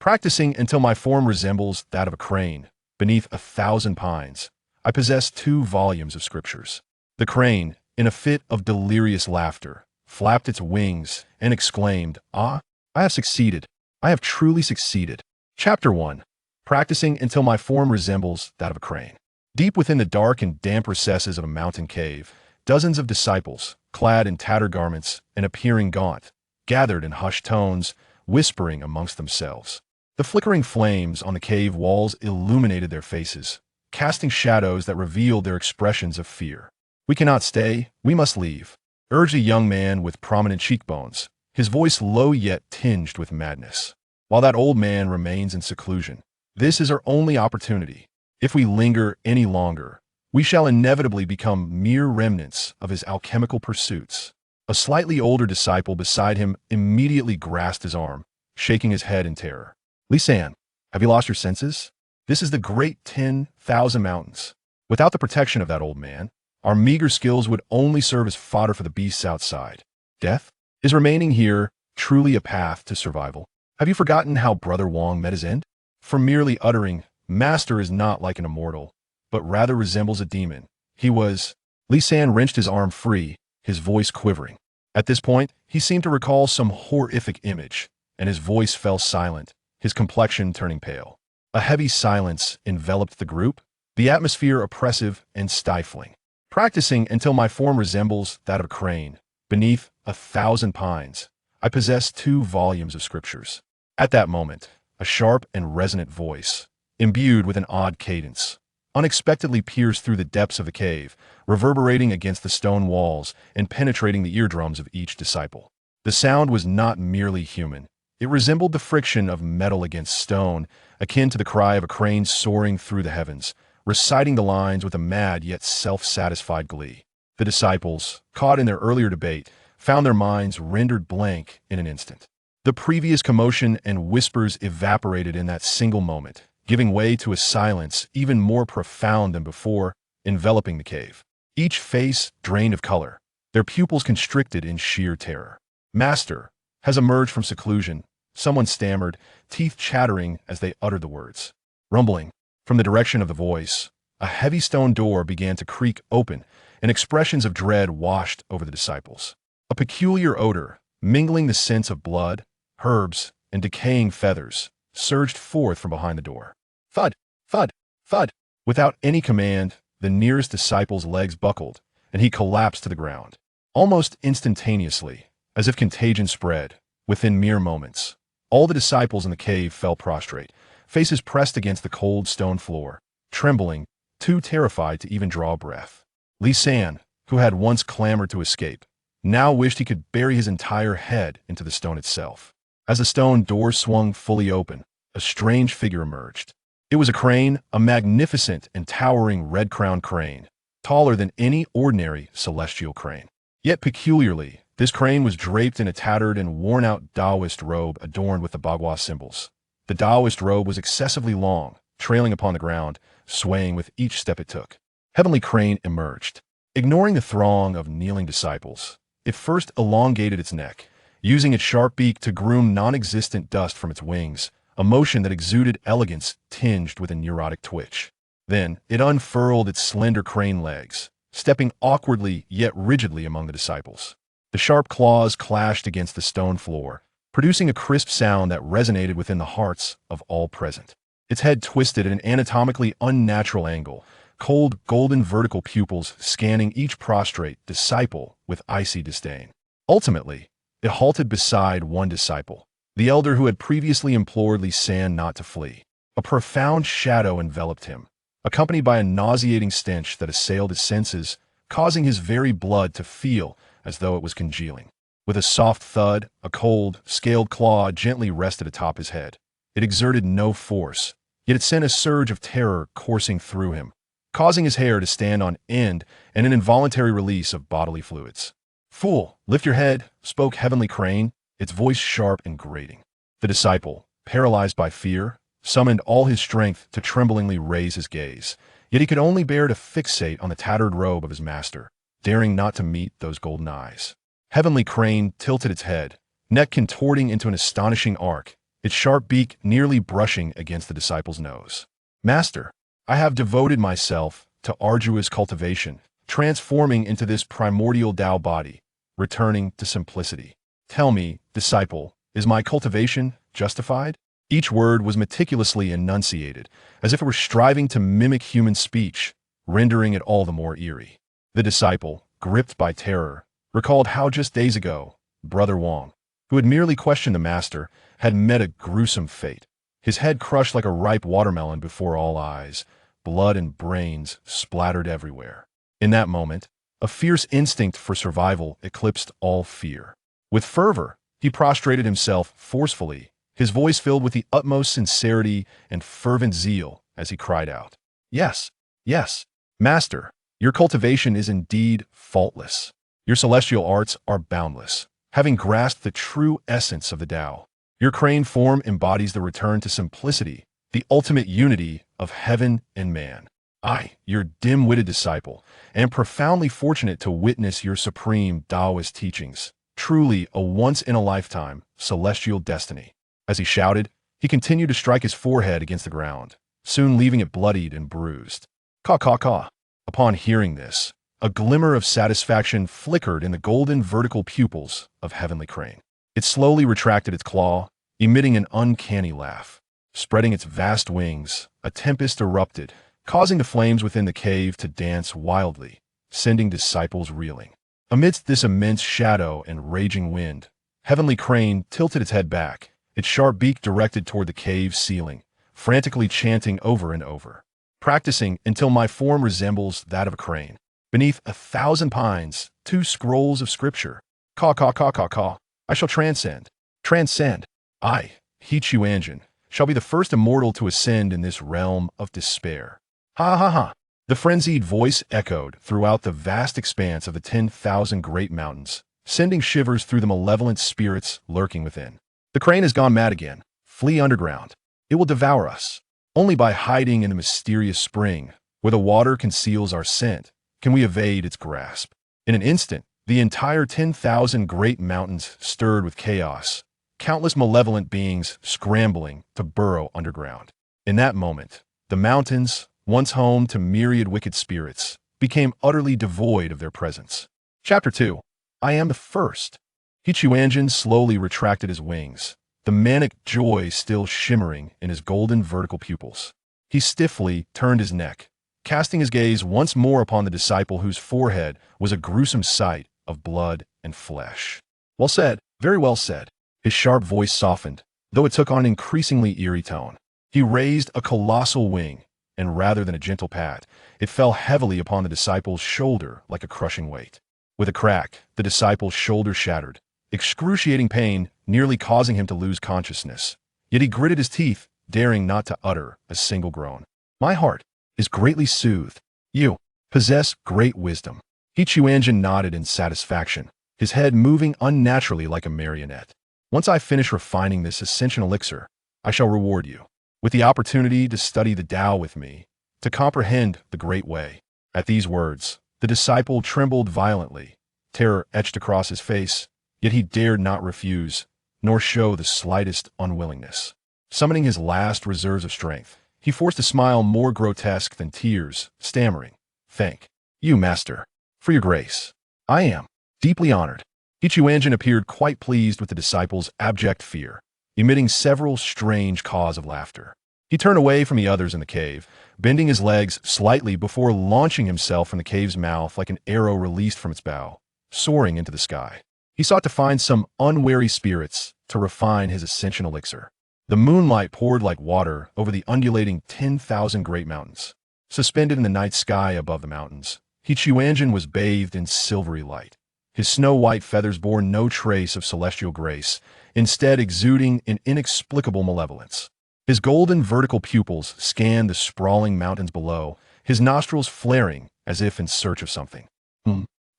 Practicing until my form resembles that of a crane, beneath 1,000 pines, I possess 2 volumes of scriptures. The crane, in a fit of delirious laughter, flapped its wings and exclaimed, "Ah, I have succeeded. I have truly succeeded." Chapter 1. Practicing until my form resembles that of a crane. Deep within the dark and damp recesses of a mountain cave, dozens of disciples, clad in tattered garments and appearing gaunt, gathered in hushed tones, whispering amongst themselves. The flickering flames on the cave walls illuminated their faces, casting shadows that revealed their expressions of fear. "We cannot stay, we must leave," urged a young man with prominent cheekbones, his voice low yet tinged with madness. "While that old man remains in seclusion, this is our only opportunity. If we linger any longer, we shall inevitably become mere remnants of his alchemical pursuits." A slightly older disciple beside him immediately grasped his arm, shaking his head in terror. "Lisan, have you lost your senses? This is the great 10,000 mountains. Without the protection of that old man, our meager skills would only serve as fodder for the beasts outside. Death? Is remaining here truly a path to survival? Have you forgotten how Brother Wong met his end? For merely uttering, 'Master' is not like an immortal, but rather resembles a demon. He was—" Lisan wrenched his arm free, his voice quivering. At this point, he seemed to recall some horrific image, and his voice fell silent, his complexion turning pale. A heavy silence enveloped the group, the atmosphere oppressive and stifling. Practicing until my form resembles that of a crane, beneath 1,000 pines, I possess 2 volumes of scriptures. At that moment, a sharp and resonant voice, imbued with an odd cadence, unexpectedly pierced through the depths of the cave, reverberating against the stone walls and penetrating the eardrums of each disciple. The sound was not merely human. It resembled the friction of metal against stone, akin to the cry of a crane soaring through the heavens, reciting the lines with a mad yet self-satisfied glee. The disciples, caught in their earlier debate, found their minds rendered blank in an instant. The previous commotion and whispers evaporated in that single moment, giving way to a silence even more profound than before, enveloping the cave. Each face drained of color, their pupils constricted in sheer terror. "Master has emerged from seclusion," someone stammered, teeth chattering as they uttered the words. Rumbling from the direction of the voice, a heavy stone door began to creak open, and expressions of dread washed over the disciples. A peculiar odor, mingling the scents of blood, herbs, and decaying feathers, surged forth from behind the door. Thud, thud, thud. Without any command, the nearest disciple's legs buckled, and he collapsed to the ground. Almost instantaneously, as if contagion spread, within mere moments, all the disciples in the cave fell prostrate, faces pressed against the cold stone floor, trembling, too terrified to even draw a breath. Lisan, who had once clamored to escape, now wished he could bury his entire head into the stone itself. As the stone door swung fully open, a strange figure emerged. It was a crane, a magnificent and towering red-crowned crane, taller than any ordinary celestial crane. Yet peculiarly, this crane was draped in a tattered and worn-out Taoist robe adorned with the Bagua symbols. The Taoist robe was excessively long, trailing upon the ground, swaying with each step it took. Heavenly Crane emerged. Ignoring the throng of kneeling disciples, it first elongated its neck, using its sharp beak to groom non-existent dust from its wings, a motion that exuded elegance tinged with a neurotic twitch. Then, it unfurled its slender crane legs, stepping awkwardly yet rigidly among the disciples. The sharp claws clashed against the stone floor, producing a crisp sound that resonated within the hearts of all present. Its head twisted at an anatomically unnatural angle, cold golden vertical pupils scanning each prostrate disciple with icy disdain. Ultimately, it halted beside one disciple, the elder who had previously implored Lisan not to flee. A profound shadow enveloped him, accompanied by a nauseating stench that assailed his senses, causing his very blood to feel as though it was congealing. With a soft thud, a cold, scaled claw gently rested atop his head. It exerted no force, yet it sent a surge of terror coursing through him, causing his hair to stand on end and an involuntary release of bodily fluids. "Fool, lift your head," spoke Heavenly Crane, its voice sharp and grating. The disciple, paralyzed by fear, summoned all his strength to tremblingly raise his gaze, yet he could only bear to fixate on the tattered robe of his master, daring not to meet those golden eyes. Heavenly Crane tilted its head, neck contorting into an astonishing arc, its sharp beak nearly brushing against the disciple's nose. Master, I have devoted myself to arduous cultivation, transforming into this primordial Tao body, returning to simplicity. Tell me, disciple, is my cultivation justified? Each word was meticulously enunciated, as if it were striving to mimic human speech, rendering it all the more eerie. The disciple, gripped by terror, recalled how just days ago, Brother Wang, who had merely questioned the master, had met a gruesome fate. His head crushed like a ripe watermelon before all eyes, blood and brains splattered everywhere. In that moment, a fierce instinct for survival eclipsed all fear. With fervor, he prostrated himself forcefully, his voice filled with the utmost sincerity and fervent zeal as he cried out, "Yes, yes, Master, your cultivation is indeed faultless. Your celestial arts are boundless, having grasped the true essence of the Tao. Your crane form embodies the return to simplicity, the ultimate unity of heaven and man. I, your dim-witted disciple, am profoundly fortunate to witness your supreme Taoist teachings, truly a once-in-a-lifetime celestial destiny." As he shouted, he continued to strike his forehead against the ground, soon leaving it bloodied and bruised. Caw, caw, caw. Upon hearing this, a glimmer of satisfaction flickered in the golden vertical pupils of Heavenly Crane. It slowly retracted its claw, emitting an uncanny laugh. Spreading its vast wings, a tempest erupted, causing the flames within the cave to dance wildly, sending disciples reeling. Amidst this immense shadow and raging wind, Heavenly Crane tilted its head back, its sharp beak directed toward the cave's ceiling, frantically chanting over and over, "Practicing until my form resembles that of a crane. Beneath 1,000 pines, 2 scrolls of scripture. Caw, caw, caw, caw, caw. I shall transcend. Transcend. I, Quanzhen, shall be the first immortal to ascend in this realm of despair." Ha ha ha. The frenzied voice echoed throughout the vast expanse of the 10,000 great mountains, sending shivers through the malevolent spirits lurking within. The crane has gone mad again. Flee underground. It will devour us. Only by hiding in the mysterious spring, where the water conceals our scent, can we evade its grasp. In an instant, the entire 10,000 great mountains stirred with chaos, countless malevolent beings scrambling to burrow underground. In that moment, the mountains, once home to myriad wicked spirits, became utterly devoid of their presence. Chapter 2. I am the first. Quanzhen slowly retracted his wings, the manic joy still shimmering in his golden vertical pupils. He stiffly turned his neck, casting his gaze once more upon the disciple whose forehead was a gruesome sight of blood and flesh. "Well said, very well said." His sharp voice softened, though it took on an increasingly eerie tone. He raised a colossal wing, and rather than a gentle pat, it fell heavily upon the disciple's shoulder like a crushing weight. With a crack, the disciple's shoulder shattered, excruciating pain nearly causing him to lose consciousness. Yet he gritted his teeth, daring not to utter a single groan. "My heart is greatly soothed. You possess great wisdom." Quanzhen nodded in satisfaction, his head moving unnaturally like a marionette. "Once I finish refining this ascension elixir, I shall reward you with the opportunity to study the Tao with me, to comprehend the Great Way." At these words, the disciple trembled violently, terror etched across his face, yet he dared not refuse, nor show the slightest unwillingness. Summoning his last reserves of strength, he forced a smile more grotesque than tears, stammering, "Thank you, Master, for your grace. I am deeply honored." Quanzhen appeared quite pleased with the disciple's abject fear, emitting several strange caws of laughter. He turned away from the others in the cave, bending his legs slightly before launching himself from the cave's mouth like an arrow released from its bow, soaring into the sky. He sought to find some unwary spirits to refine his ascension elixir. The moonlight poured like water over the undulating 10,000 great mountains. Suspended in the night sky above the mountains, Quanzhen was bathed in silvery light. His snow-white feathers bore no trace of celestial grace, instead exuding an inexplicable malevolence. His golden vertical pupils scanned the sprawling mountains below, his nostrils flaring as if in search of something.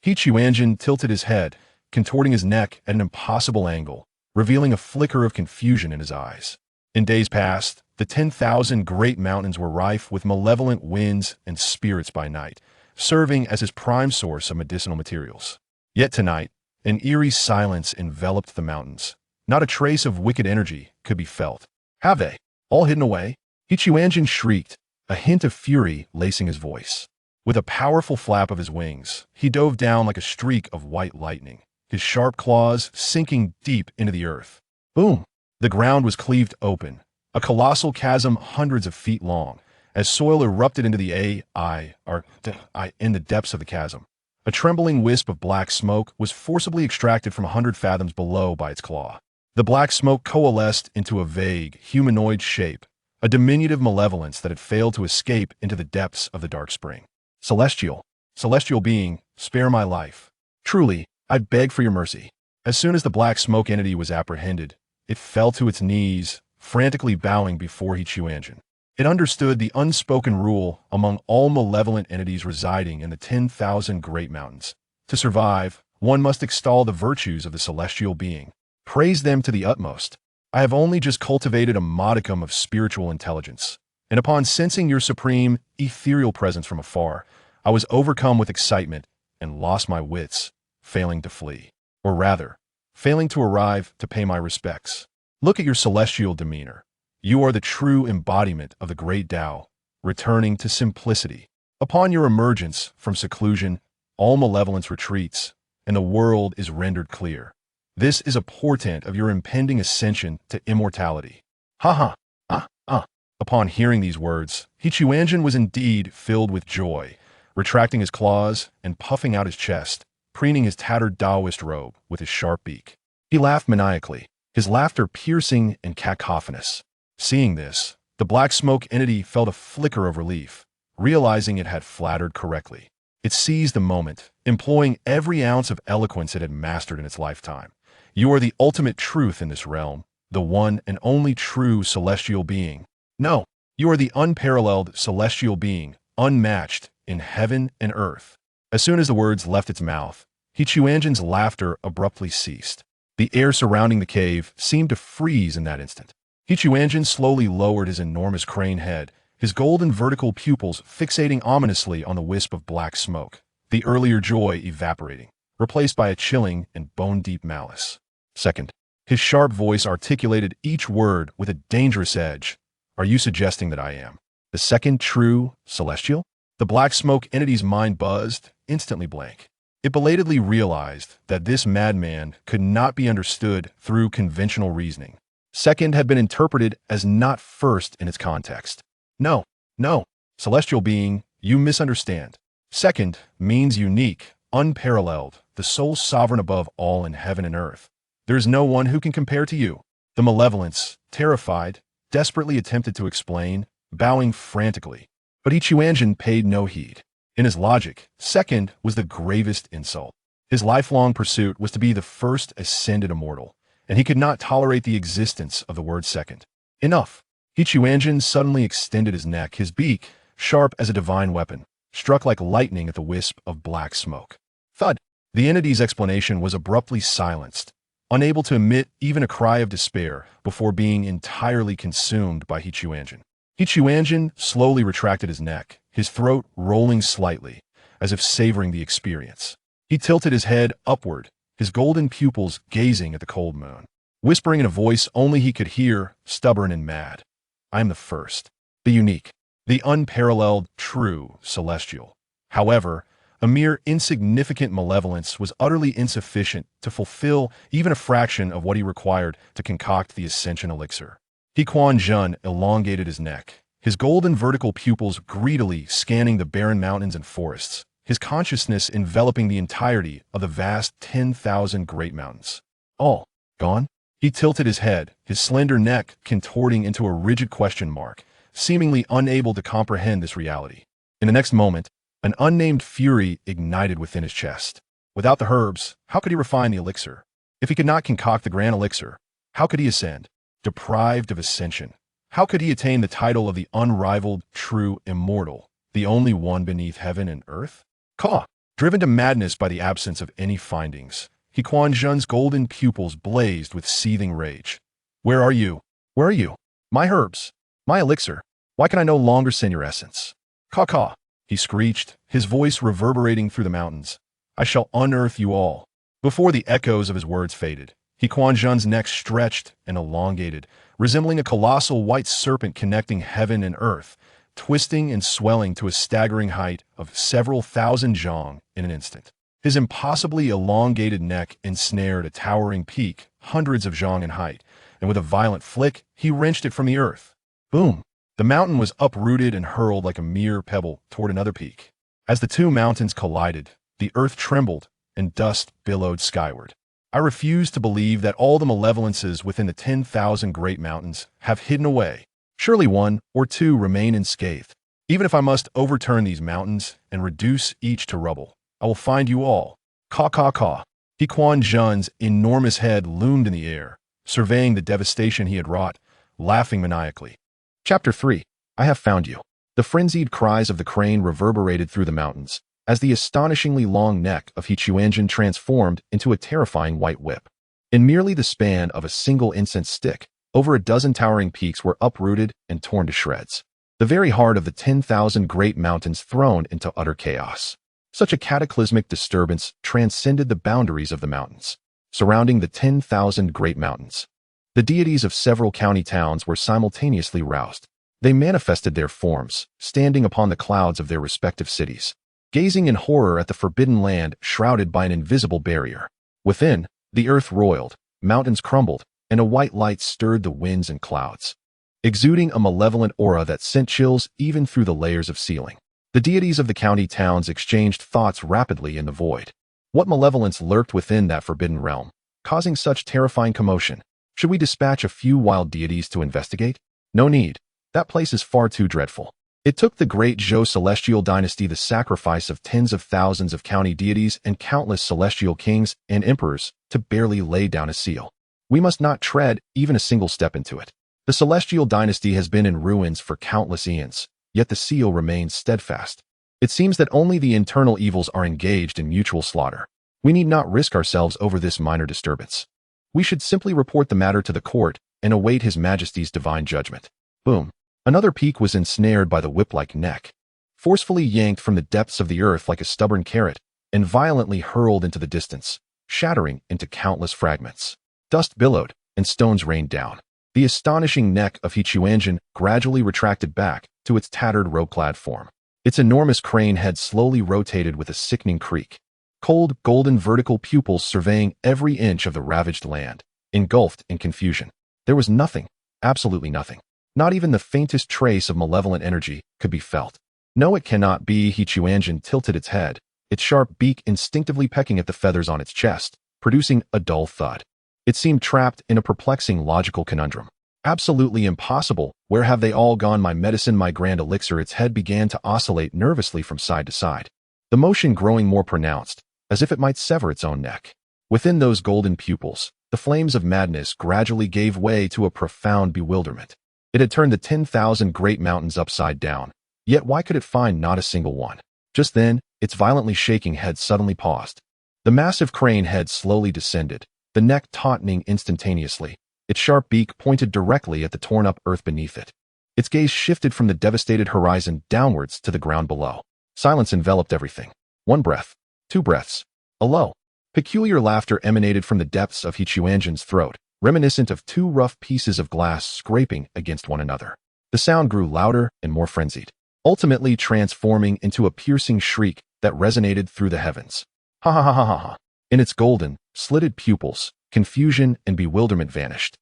Quanzhen tilted his head, contorting his neck at an impossible angle, revealing a flicker of confusion in his eyes. In days past, the 10,000 great mountains were rife with malevolent winds and spirits by night, serving as his prime source of medicinal materials. Yet tonight, an eerie silence enveloped the mountains. Not a trace of wicked energy could be felt. Have they? All hidden away? Quanzhen shrieked, a hint of fury lacing his voice. With a powerful flap of his wings, he dove down like a streak of white lightning, his sharp claws sinking deep into the earth. Boom! The ground was cleaved open, a colossal chasm hundreds of feet long, as soil erupted into the in the depths of the chasm. A trembling wisp of black smoke was forcibly extracted from 100 fathoms below by its claw. The black smoke coalesced into a vague, humanoid shape, a diminutive malevolence that had failed to escape into the depths of the dark spring. Celestial being, spare my life. Truly, I beg for your mercy. As soon as the black smoke entity was apprehended, it fell to its knees, frantically bowing before Quanzhen. It understood the unspoken rule among all malevolent entities residing in the 10,000 Great Mountains. To survive, one must extol the virtues of the celestial being. Praise them to the utmost. I have only just cultivated a modicum of spiritual intelligence, and upon sensing your supreme, ethereal presence from afar, I was overcome with excitement and lost my wits, failing to flee. Or rather, failing to arrive to pay my respects. Look at your celestial demeanor. You are the true embodiment of the great Tao, returning to simplicity. Upon your emergence from seclusion, all malevolence retreats, and the world is rendered clear. This is a portent of your impending ascension to immortality. Ha ha. Upon hearing these words, Quanzhen was indeed filled with joy, retracting his claws and puffing out his chest, preening his tattered Taoist robe with his sharp beak. He laughed maniacally, his laughter piercing and cacophonous. Seeing this, the black smoke entity felt a flicker of relief, realizing it had flattered correctly. It seized the moment, employing every ounce of eloquence it had mastered in its lifetime. You are the ultimate truth in this realm, the one and only true celestial being. No, you are the unparalleled celestial being, unmatched in heaven and earth. As soon as the words left its mouth, Quanzhen's laughter abruptly ceased. The air surrounding the cave seemed to freeze in that instant. Quanzhen slowly lowered his enormous crane head, his golden vertical pupils fixating ominously on the wisp of black smoke, the earlier joy evaporating, replaced by a chilling and bone-deep malice. Second, his sharp voice articulated each word with a dangerous edge. Are you suggesting that I am the second true celestial? The black smoke entity's mind buzzed, instantly blank. It belatedly realized that this madman could not be understood through conventional reasoning. Second had been interpreted as not first in its context. No, celestial being, you misunderstand. Second means unique, unparalleled, the sole sovereign above all in heaven and earth. There is no one who can compare to you. The malevolence, terrified, desperately attempted to explain, bowing frantically. But Quanzhen paid no heed. In his logic, second was the gravest insult. His lifelong pursuit was to be the first ascended immortal, and he could not tolerate the existence of the word second. Enough. Quanzhen suddenly extended his neck, his beak, sharp as a divine weapon, struck like lightning at the wisp of black smoke. Thud! The entity's explanation was abruptly silenced, unable to emit even a cry of despair before being entirely consumed by Quanzhen. Quanzhen slowly retracted his neck, his throat rolling slightly, as if savoring the experience. He tilted his head upward, his golden pupils gazing at the cold moon, whispering in a voice only he could hear, stubborn and mad. I am the first, the unique, the unparalleled, true celestial. However, a mere insignificant malevolence was utterly insufficient to fulfill even a fraction of what he required to concoct the ascension elixir. Quanzhen elongated his neck, his golden vertical pupils greedily scanning the barren mountains and forests, his consciousness enveloping the entirety of the vast 10,000 Great Mountains. All gone? He tilted his head, his slender neck contorting into a rigid question mark, seemingly unable to comprehend this reality. In the next moment, an unnamed fury ignited within his chest. Without the herbs, how could he refine the elixir? If he could not concoct the grand elixir, how could he ascend? Deprived of ascension, how could he attain the title of the unrivaled, true immortal, the only one beneath heaven and earth? Caw! Driven to madness by the absence of any findings, Quanzhen's golden pupils blazed with seething rage. Where are you? Where are you? My herbs, my elixir. Why can I no longer send your essence? Caw! He screeched, his voice reverberating through the mountains. I shall unearth you all. Before the echoes of his words faded, Quanzhen's neck stretched and elongated, resembling a colossal white serpent connecting heaven and earth, twisting and swelling to a staggering height of several thousand zhang in an instant. His impossibly elongated neck ensnared a towering peak, hundreds of zhang in height, and with a violent flick, he wrenched it from the earth. Boom! The mountain was uprooted and hurled like a mere pebble toward another peak. As the two mountains collided, the earth trembled and dust billowed skyward. I refuse to believe that all the malevolences within the 10,000 great mountains have hidden away. Surely one or two remain unscathed. Even if I must overturn these mountains and reduce each to rubble, I will find you all. Caw caw caw. Quanzhen's enormous head loomed in the air, surveying the devastation he had wrought, laughing maniacally. Chapter 3. I have found you. The frenzied cries of the crane reverberated through the mountains, as the astonishingly long neck of Quanzhen transformed into a terrifying white whip. In merely the span of a single incense stick, over a dozen towering peaks were uprooted and torn to shreds. The very heart of the 10,000 great mountains thrown into utter chaos. Such a cataclysmic disturbance transcended the boundaries of the mountains, surrounding the 10,000 great mountains. The deities of several county towns were simultaneously roused. They manifested their forms, standing upon the clouds of their respective cities, gazing in horror at the forbidden land shrouded by an invisible barrier. Within, the earth roiled, mountains crumbled, and a white light stirred the winds and clouds, exuding a malevolent aura that sent chills even through the layers of ceiling. The deities of the county towns exchanged thoughts rapidly in the void. What malevolence lurked within that forbidden realm, causing such terrifying commotion? Should we dispatch a few wild deities to investigate? No need. That place is far too dreadful. It took the great Zhou celestial dynasty the sacrifice of tens of thousands of county deities and countless celestial kings and emperors to barely lay down a seal. We must not tread even a single step into it. The celestial dynasty has been in ruins for countless eons, yet the seal remains steadfast. It seems that only the internal evils are engaged in mutual slaughter. We need not risk ourselves over this minor disturbance. We should simply report the matter to the court and await His Majesty's divine judgment. Boom. Another peak was ensnared by the whip-like neck, forcefully yanked from the depths of the earth like a stubborn carrot, and violently hurled into the distance, shattering into countless fragments. Dust billowed, and stones rained down. The astonishing neck of Quanzhen gradually retracted back to its tattered robe-clad form. Its enormous crane head slowly rotated with a sickening creak. Cold, golden vertical pupils surveying every inch of the ravaged land, engulfed in confusion. There was nothing, absolutely nothing. Not even the faintest trace of malevolent energy could be felt. No, it cannot be. Quanzhen tilted its head, its sharp beak instinctively pecking at the feathers on its chest, producing a dull thud. It seemed trapped in a perplexing logical conundrum. Absolutely impossible. Where have they all gone? My medicine, my grand elixir. Its head began to oscillate nervously from side to side, the motion growing more pronounced, as if it might sever its own neck. Within those golden pupils, the flames of madness gradually gave way to a profound bewilderment. It had turned the 10,000 great mountains upside down, yet why could it find not a single one? Just then, its violently shaking head suddenly paused. The massive crane head slowly descended, the neck tautening instantaneously, its sharp beak pointed directly at the torn-up earth beneath it. Its gaze shifted from the devastated horizon downwards to the ground below. Silence enveloped everything. One breath, two breaths, a low, peculiar laughter emanated from the depths of Quanzhen's throat, reminiscent of two rough pieces of glass scraping against one another. The sound grew louder and more frenzied, ultimately transforming into a piercing shriek that resonated through the heavens. Ha ha ha ha ha ha. In its golden, slitted pupils, confusion and bewilderment vanished,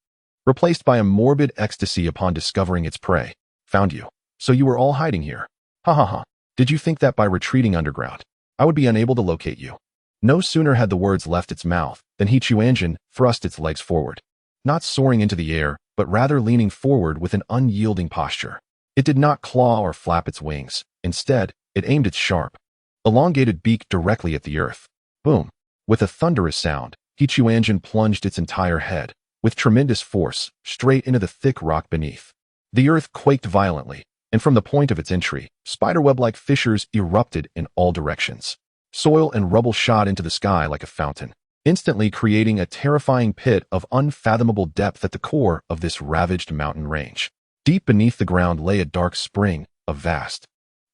replaced by a morbid ecstasy upon discovering its prey. Found you. So you were all hiding here. Ha ha ha. Did you think that by retreating underground, I would be unable to locate you? No sooner had the words left its mouth than Quanzhen thrust its legs forward. Not soaring into the air, but rather leaning forward with an unyielding posture. It did not claw or flap its wings. Instead, it aimed its sharp, elongated beak directly at the earth. Boom! With a thunderous sound, Quanzhen plunged its entire head, with tremendous force, straight into the thick rock beneath. The earth quaked violently, and from the point of its entry, spiderweb-like fissures erupted in all directions. Soil and rubble shot into the sky like a fountain, instantly creating a terrifying pit of unfathomable depth at the core of this ravaged mountain range. Deep beneath the ground lay a dark spring, a vast,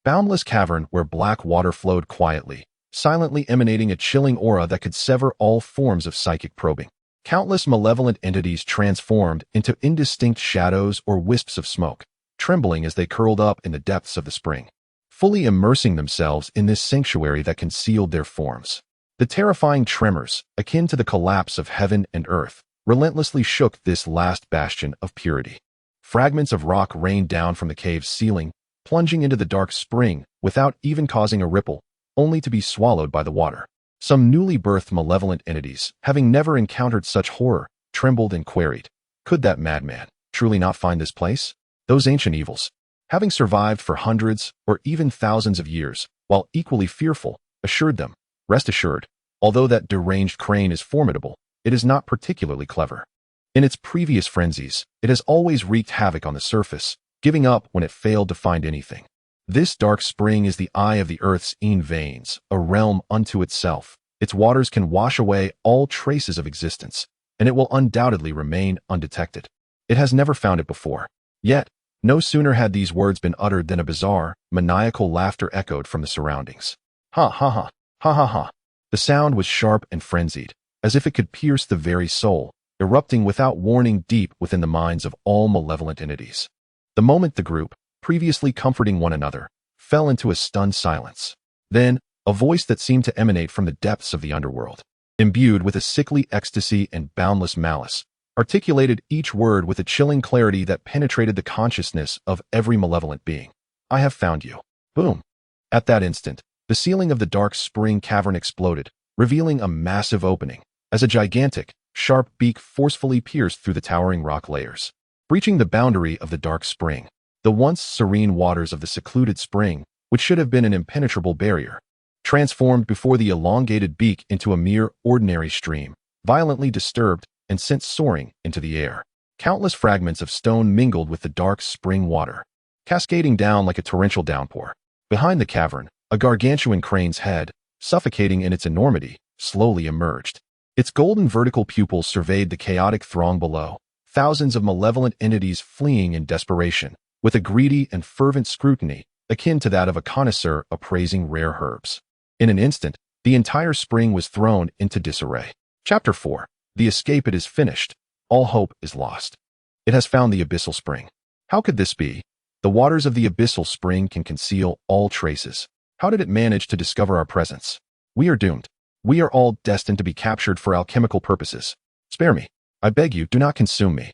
boundless cavern where black water flowed quietly, silently emanating a chilling aura that could sever all forms of psychic probing. Countless malevolent entities transformed into indistinct shadows or wisps of smoke, trembling as they curled up in the depths of the spring, fully immersing themselves in this sanctuary that concealed their forms. The terrifying tremors, akin to the collapse of heaven and earth, relentlessly shook this last bastion of purity. Fragments of rock rained down from the cave's ceiling, plunging into the dark spring without even causing a ripple, only to be swallowed by the water. Some newly birthed malevolent entities, having never encountered such horror, trembled and queried, could that madman truly not find this place? Those ancient evils, having survived for hundreds or even thousands of years, while equally fearful, assured them, rest assured, although that deranged crane is formidable, it is not particularly clever. In its previous frenzies, it has always wreaked havoc on the surface, giving up when it failed to find anything. This dark spring is the eye of the earth's e'en veins, a realm unto itself. Its waters can wash away all traces of existence, and it will undoubtedly remain undetected. It has never found it before. Yet, no sooner had these words been uttered than a bizarre, maniacal laughter echoed from the surroundings. Ha ha ha, ha ha ha. The sound was sharp and frenzied, as if it could pierce the very soul, erupting without warning deep within the minds of all malevolent entities. The moment the group, previously comforting one another, fell into a stunned silence. Then, a voice that seemed to emanate from the depths of the underworld, imbued with a sickly ecstasy and boundless malice, articulated each word with a chilling clarity that penetrated the consciousness of every malevolent being. I have found you. Boom. At that instant, the ceiling of the dark spring cavern exploded, revealing a massive opening, as a gigantic, sharp beak forcefully pierced through the towering rock layers. Breaching the boundary of the dark spring, the once serene waters of the secluded spring, which should have been an impenetrable barrier, transformed before the elongated beak into a mere ordinary stream, violently disturbed and sent soaring into the air. Countless fragments of stone mingled with the dark spring water, cascading down like a torrential downpour. Behind the cavern, a gargantuan crane's head, suffocating in its enormity, slowly emerged. Its golden vertical pupils surveyed the chaotic throng below, thousands of malevolent entities fleeing in desperation, with a greedy and fervent scrutiny akin to that of a connoisseur appraising rare herbs. In an instant, the entire spring was thrown into disarray. Chapter 4. The escape. It is finished. All hope is lost. It has found the abyssal spring. How could this be? The waters of the abyssal spring can conceal all traces. How did it manage to discover our presence? We are doomed. We are all destined to be captured for alchemical purposes. Spare me. I beg you, do not consume me.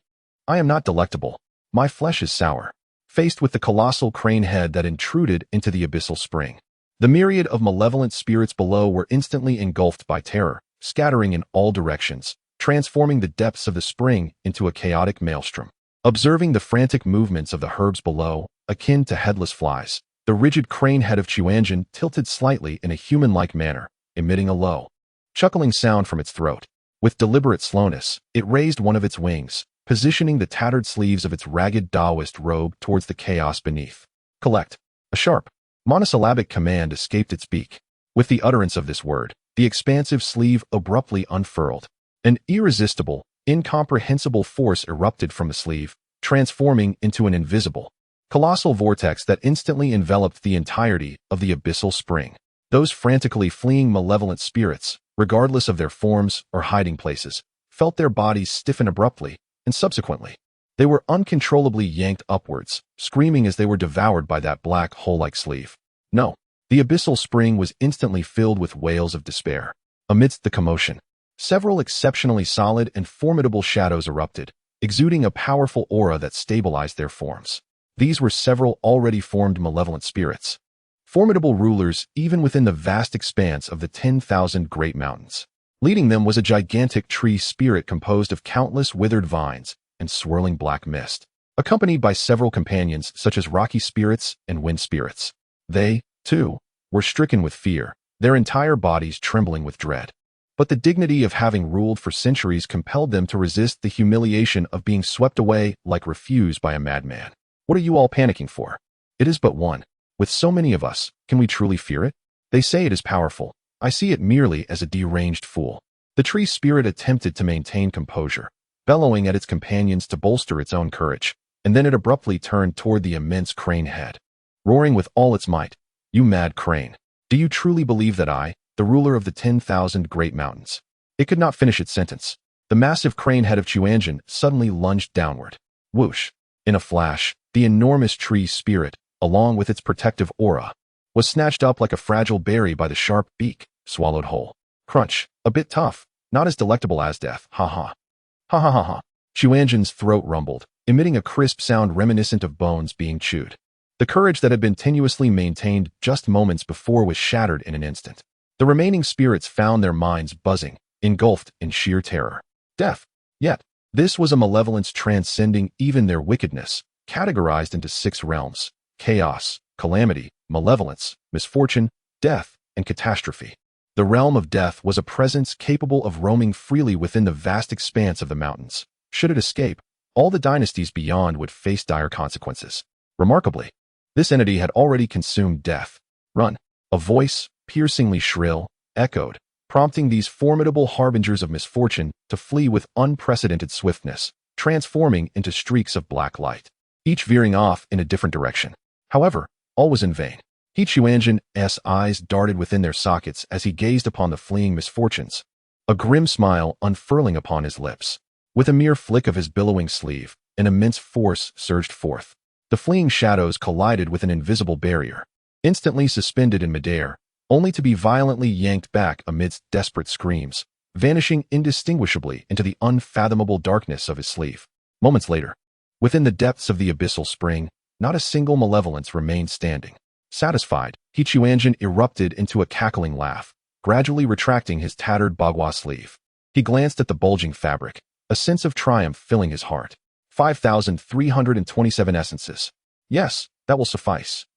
I am not delectable. My flesh is sour. Faced with the colossal crane head that intruded into the abyssal spring, the myriad of malevolent spirits below were instantly engulfed by terror, scattering in all directions, transforming the depths of the spring into a chaotic maelstrom. Observing the frantic movements of the herbs below, akin to headless flies, the rigid crane head of Quanzhen tilted slightly in a human-like manner, emitting a low, chuckling sound from its throat. With deliberate slowness, it raised one of its wings, positioning the tattered sleeves of its ragged Taoist robe towards the chaos beneath. Collect. A sharp, monosyllabic command escaped its beak. With the utterance of this word, the expansive sleeve abruptly unfurled. An irresistible, incomprehensible force erupted from the sleeve, transforming into an invisible, colossal vortex that instantly enveloped the entirety of the abyssal spring. Those frantically fleeing malevolent spirits, regardless of their forms or hiding places, felt their bodies stiffen abruptly, and subsequently, they were uncontrollably yanked upwards, screaming as they were devoured by that black hole-like sleeve. No, the abyssal spring was instantly filled with wails of despair. Amidst the commotion, several exceptionally solid and formidable shadows erupted, exuding a powerful aura that stabilized their forms. These were several already formed malevolent spirits, formidable rulers even within the vast expanse of the 10,000 great mountains. Leading them was a gigantic tree spirit composed of countless withered vines and swirling black mist, accompanied by several companions such as rocky spirits and wind spirits. They, too, were stricken with fear, their entire bodies trembling with dread. But the dignity of having ruled for centuries compelled them to resist the humiliation of being swept away like refuse by a madman. What are you all panicking for? It is but one. With so many of us, can we truly fear it? They say it is powerful. I see it merely as a deranged fool. The tree spirit attempted to maintain composure, bellowing at its companions to bolster its own courage, and then it abruptly turned toward the immense crane head, roaring with all its might, "You mad crane! Do you truly believe that I, the ruler of the 10,000 great mountains?" It could not finish its sentence. The massive crane head of Quanzhen suddenly lunged downward. Whoosh! In a flash, the enormous tree spirit, along with its protective aura, was snatched up like a fragile berry by the sharp beak, swallowed whole. Crunch. A bit tough, not as delectable as death. Ha ha. Ha ha ha ha. Quanzhen's throat rumbled, emitting a crisp sound reminiscent of bones being chewed. The courage that had been tenuously maintained just moments before was shattered in an instant. The remaining spirits found their minds buzzing, engulfed in sheer terror. Death. Yet, this was a malevolence transcending even their wickedness, categorized into 6 realms: chaos, calamity, malevolence, misfortune, death, and catastrophe. The realm of death was a presence capable of roaming freely within the vast expanse of the mountains. Should it escape, all the dynasties beyond would face dire consequences. Remarkably, this entity had already consumed death. Run. A voice, piercingly shrill, echoed, prompting these formidable harbingers of misfortune to flee with unprecedented swiftness, transforming into streaks of black light, each veering off in a different direction. However, all was in vain. Quanzhen's eyes darted within their sockets as he gazed upon the fleeing misfortunes, a grim smile unfurling upon his lips. With a mere flick of his billowing sleeve, an immense force surged forth. The fleeing shadows collided with an invisible barrier, instantly suspended in midair, only to be violently yanked back amidst desperate screams, vanishing indistinguishably into the unfathomable darkness of his sleeve. Moments later, within the depths of the abyssal spring, not a single malevolence remained standing. Satisfied, Quanzhen erupted into a cackling laugh, gradually retracting his tattered bagua sleeve. He glanced at the bulging fabric, a sense of triumph filling his heart. 5,327 essences. Yes, that will suffice.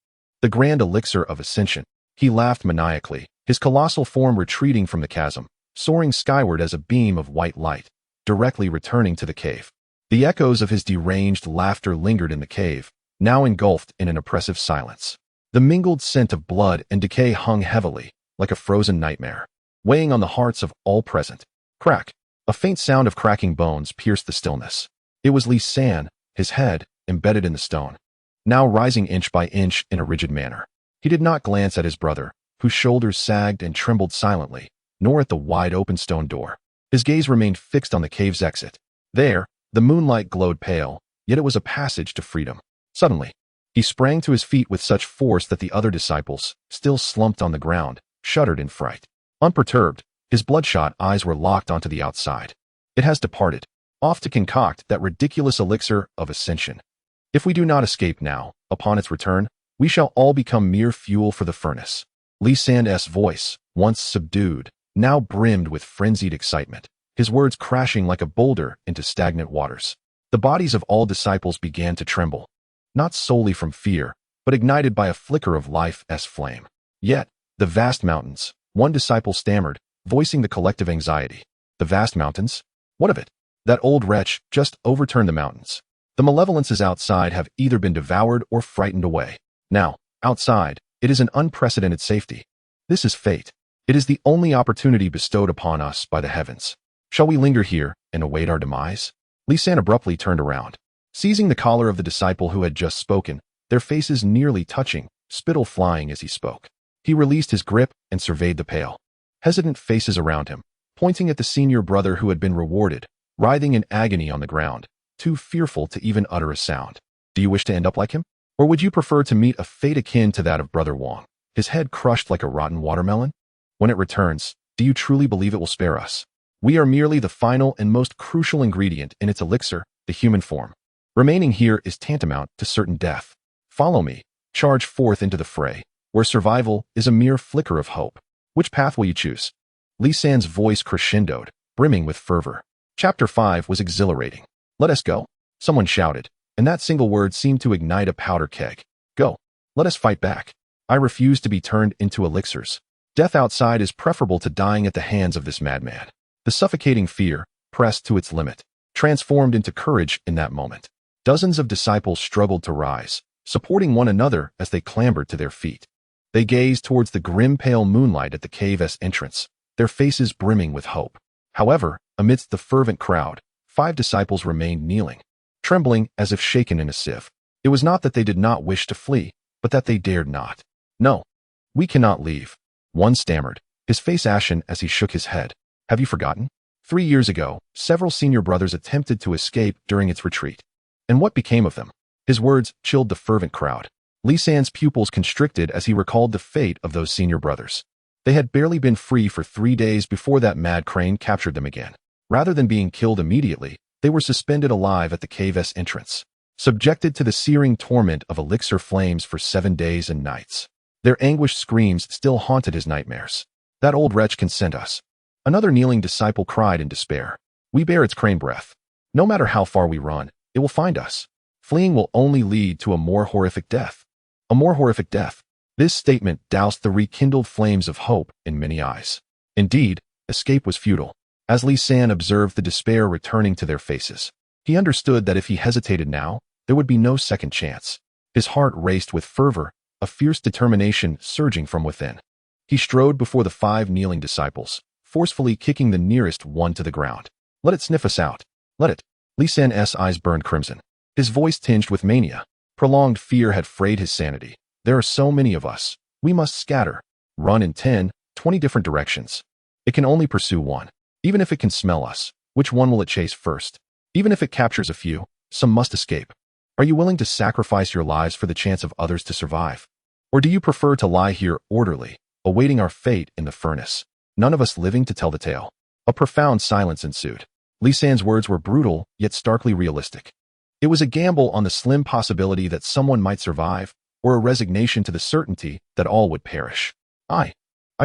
The grand elixir of ascension. He laughed maniacally, his colossal form retreating from the chasm, soaring skyward as a beam of white light, directly returning to the cave. The echoes of his deranged laughter lingered in the cave, now engulfed in an oppressive silence. The mingled scent of blood and decay hung heavily, like a frozen nightmare, weighing on the hearts of all present. Crack! A faint sound of cracking bones pierced the stillness. It was Li San, his head, embedded in the stone, now rising inch by inch in a rigid manner. He did not glance at his brother, whose shoulders sagged and trembled silently, nor at the wide-open stone door. His gaze remained fixed on the cave's exit. There, the moonlight glowed pale, yet it was a passage to freedom. Suddenly, he sprang to his feet with such force that the other disciples, still slumped on the ground, shuddered in fright. Unperturbed, his bloodshot eyes were locked onto the outside. It has departed, off to concoct that ridiculous elixir of ascension. If we do not escape now, upon its return, we shall all become mere fuel for the furnace. Li San's voice, once subdued, now brimmed with frenzied excitement, his words crashing like a boulder into stagnant waters. The bodies of all disciples began to tremble, not solely from fear, but ignited by a flicker of life's flame. Yet, the vast mountains, one disciple stammered, voicing the collective anxiety. The vast mountains? What of it? That old wretch just overturned the mountains. The malevolences outside have either been devoured or frightened away. Now, outside, it is an unprecedented safety. This is fate. It is the only opportunity bestowed upon us by the heavens. Shall we linger here and await our demise? Li San abruptly turned around. Seizing the collar of the disciple who had just spoken, their faces nearly touching, spittle flying as he spoke. He released his grip and surveyed the pale, hesitant faces around him, pointing at the senior brother who had been rewarded, writhing in agony on the ground, too fearful to even utter a sound. Do you wish to end up like him? Or would you prefer to meet a fate akin to that of Brother Wang, his head crushed like a rotten watermelon? When it returns, do you truly believe it will spare us? We are merely the final and most crucial ingredient in its elixir, the human form. Remaining here is tantamount to certain death. Follow me, charge forth into the fray, where survival is a mere flicker of hope. Which path will you choose? Li San's voice crescendoed, brimming with fervor. Chapter 5 was exhilarating. Let us go, someone shouted, and that single word seemed to ignite a powder keg. Go. Let us fight back. I refuse to be turned into elixirs. Death outside is preferable to dying at the hands of this madman. The suffocating fear, pressed to its limit, transformed into courage in that moment. Dozens of disciples struggled to rise, supporting one another as they clambered to their feet. They gazed towards the grim pale moonlight at the cave's entrance, their faces brimming with hope. However, amidst the fervent crowd, 5 disciples remained kneeling, trembling as if shaken in a sieve. It was not that they did not wish to flee, but that they dared not. No, we cannot leave. One stammered, his face ashen as he shook his head. Have you forgotten? 3 years ago, several senior brothers attempted to escape during its retreat. And what became of them? His words chilled the fervent crowd. Li San's pupils constricted as he recalled the fate of those senior brothers. They had barely been free for 3 days before that mad crane captured them again. Rather than being killed immediately, they were suspended alive at the cave's entrance, subjected to the searing torment of elixir flames for 7 days and nights. Their anguished screams still haunted his nightmares. That old wretch can send us. Another kneeling disciple cried in despair. We bear its crane breath. No matter how far we run, it will find us. Fleeing will only lead to a more horrific death. A more horrific death. This statement doused the rekindled flames of hope in many eyes. Indeed, escape was futile. As Li San observed the despair returning to their faces, he understood that if he hesitated now, there would be no second chance. His heart raced with fervor, a fierce determination surging from within. He strode before the 5 kneeling disciples, forcefully kicking the nearest one to the ground. Let it sniff us out. Let it. Li San's eyes burned crimson. His voice tinged with mania. Prolonged fear had frayed his sanity. There are so many of us. We must scatter. Run in 10, 20 different directions. It can only pursue one. Even if it can smell us, which one will it chase first? Even if it captures a few, some must escape. Are you willing to sacrifice your lives for the chance of others to survive? Or do you prefer to lie here orderly, awaiting our fate in the furnace? None of us living to tell the tale. A profound silence ensued. Li San's words were brutal, yet starkly realistic. It was a gamble on the slim possibility that someone might survive, or a resignation to the certainty that all would perish. I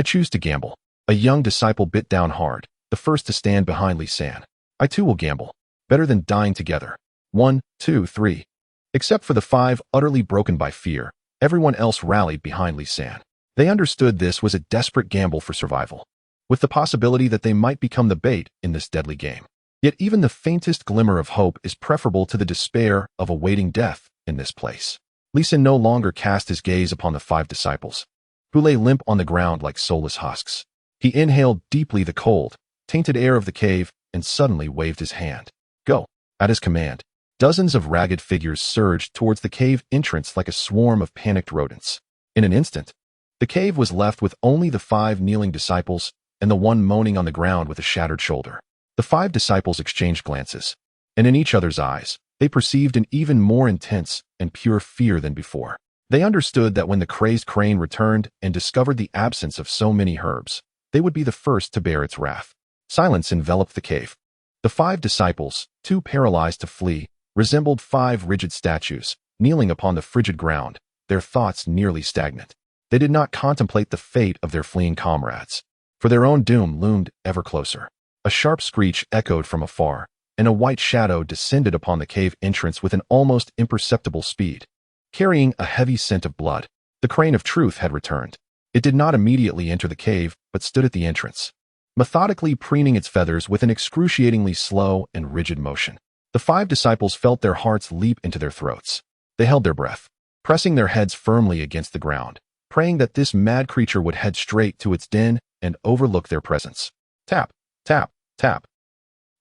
choose to gamble. A young disciple bit down hard, the first to stand behind Li San. I too will gamble. Better than dying together. 1, 2, 3. Except for the 5 utterly broken by fear, everyone else rallied behind Li San. They understood this was a desperate gamble for survival, with the possibility that they might become the bait in this deadly game. Yet even the faintest glimmer of hope is preferable to the despair of awaiting death in this place. Li San no longer cast his gaze upon the 5 disciples, who lay limp on the ground like soulless husks. He inhaled deeply the cold, tainted air of the cave and suddenly waved his hand. Go. At his command, dozens of ragged figures surged towards the cave entrance like a swarm of panicked rodents. In an instant, the cave was left with only the 5 kneeling disciples and the one moaning on the ground with a shattered shoulder. The 5 disciples exchanged glances, and in each other's eyes, they perceived an even more intense and pure fear than before. They understood that when the crazed crane returned and discovered the absence of so many herbs, they would be the first to bear its wrath. Silence enveloped the cave. The 5 disciples, too paralyzed to flee, resembled 5 rigid statues, kneeling upon the frigid ground, their thoughts nearly stagnant. They did not contemplate the fate of their fleeing comrades, for their own doom loomed ever closer. A sharp screech echoed from afar, and a white shadow descended upon the cave entrance with an almost imperceptible speed, carrying a heavy scent of blood. The crane of truth had returned. It did not immediately enter the cave, but stood at the entrance, methodically preening its feathers with an excruciatingly slow and rigid motion. The 5 disciples felt their hearts leap into their throats. They held their breath, pressing their heads firmly against the ground, praying that this mad creature would head straight to its den and overlook their presence. Tap, tap, tap.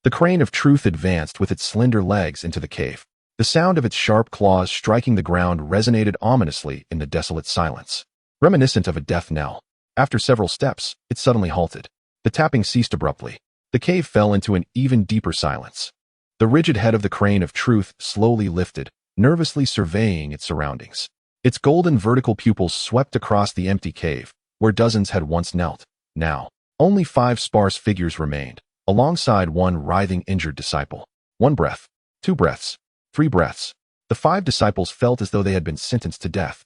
The crane of truth advanced with its slender legs into the cave. The sound of its sharp claws striking the ground resonated ominously in the desolate silence, reminiscent of a death knell. After several steps, it suddenly halted. The tapping ceased abruptly. The cave fell into an even deeper silence. The rigid head of the crane of truth slowly lifted, nervously surveying its surroundings. Its golden vertical pupils swept across the empty cave, where dozens had once knelt. Now, only 5 sparse figures remained, alongside one writhing injured disciple. 1 breath, 2 breaths, 3 breaths. The 5 disciples felt as though they had been sentenced to death,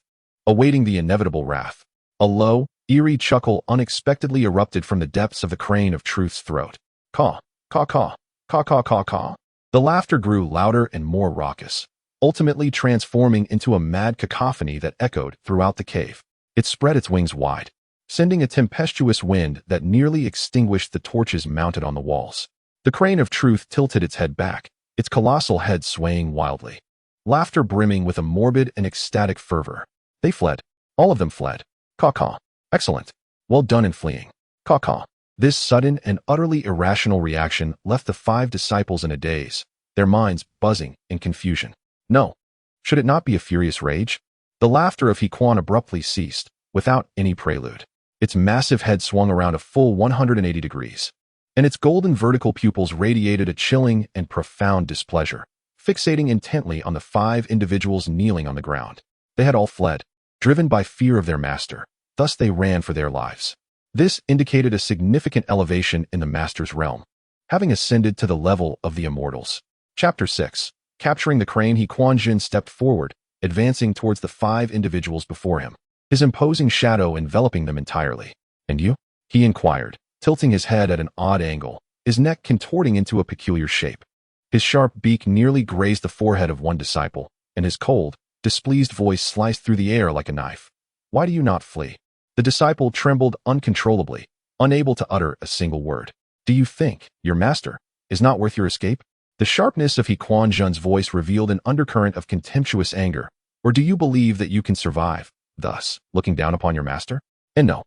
awaiting the inevitable wrath. A low, eerie chuckle unexpectedly erupted from the depths of the crane of truth's throat. Caw, caw, caw, caw, caw, caw, caw. The laughter grew louder and more raucous, ultimately transforming into a mad cacophony that echoed throughout the cave. It spread its wings wide, sending a tempestuous wind that nearly extinguished the torches mounted on the walls. The crane of truth tilted its head back, its colossal head swaying wildly, laughter brimming with a morbid and ecstatic fervor. They fled. All of them fled. Caw-caw. Excellent. Well done in fleeing. Caw-caw. This sudden and utterly irrational reaction left the 5 disciples in a daze, their minds buzzing in confusion. No. Should it not be a furious rage? The laughter of Quan abruptly ceased, without any prelude. Its massive head swung around a full 180 degrees. and its golden vertical pupils radiated a chilling and profound displeasure, fixating intently on the 5 individuals kneeling on the ground. They had all fled, driven by fear of their master, thus they ran for their lives. This indicated a significant elevation in the master's realm, having ascended to the level of the immortals. Chapter 6. Capturing the crane, Quanzhen stepped forward, advancing towards the 5 individuals before him, his imposing shadow enveloping them entirely. "And you?" he inquired, tilting his head at an odd angle, his neck contorting into a peculiar shape. His sharp beak nearly grazed the forehead of one disciple, and his cold, displeased voice sliced through the air like a knife. "Why do you not flee?" The disciple trembled uncontrollably, unable to utter a single word. "Do you think your master is not worth your escape?" The sharpness of Quanzhen's voice revealed an undercurrent of contemptuous anger. "Or do you believe that you can survive, thus looking down upon your master? And no,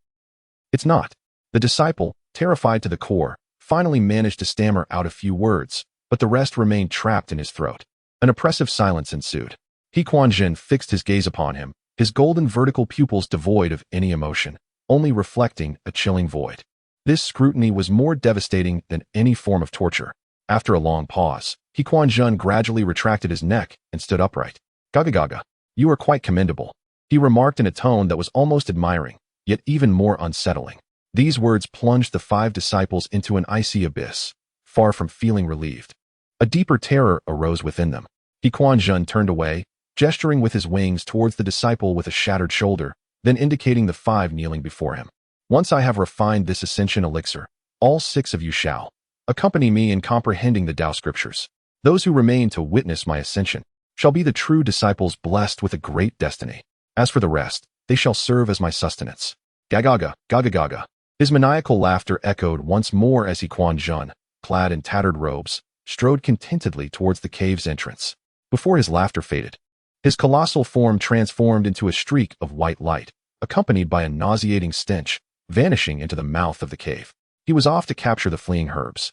it's not." The disciple, terrified to the core, finally managed to stammer out a few words, but the rest remained trapped in his throat. An oppressive silence ensued. Quanzhen fixed his gaze upon him, his golden vertical pupils devoid of any emotion, only reflecting a chilling void. This scrutiny was more devastating than any form of torture. After a long pause, Quanzhen gradually retracted his neck and stood upright. "Gaga, you are quite commendable," he remarked in a tone that was almost admiring, yet even more unsettling. These words plunged the 5 disciples into an icy abyss, far from feeling relieved. A deeper terror arose within them. Quanzhen turned away, gesturing with his wings towards the disciple with a shattered shoulder, then indicating the 5 kneeling before him. "Once I have refined this ascension elixir, all 6 of you shall accompany me in comprehending the Tao scriptures. Those who remain to witness my ascension shall be the true disciples blessed with a great destiny. As for the rest, they shall serve as my sustenance." Gaga. His maniacal laughter echoed once more as Quanzhen, clad in tattered robes, strode contentedly towards the cave's entrance. Before his laughter faded, his colossal form transformed into a streak of white light, accompanied by a nauseating stench, vanishing into the mouth of the cave. He was off to capture the fleeing herbs.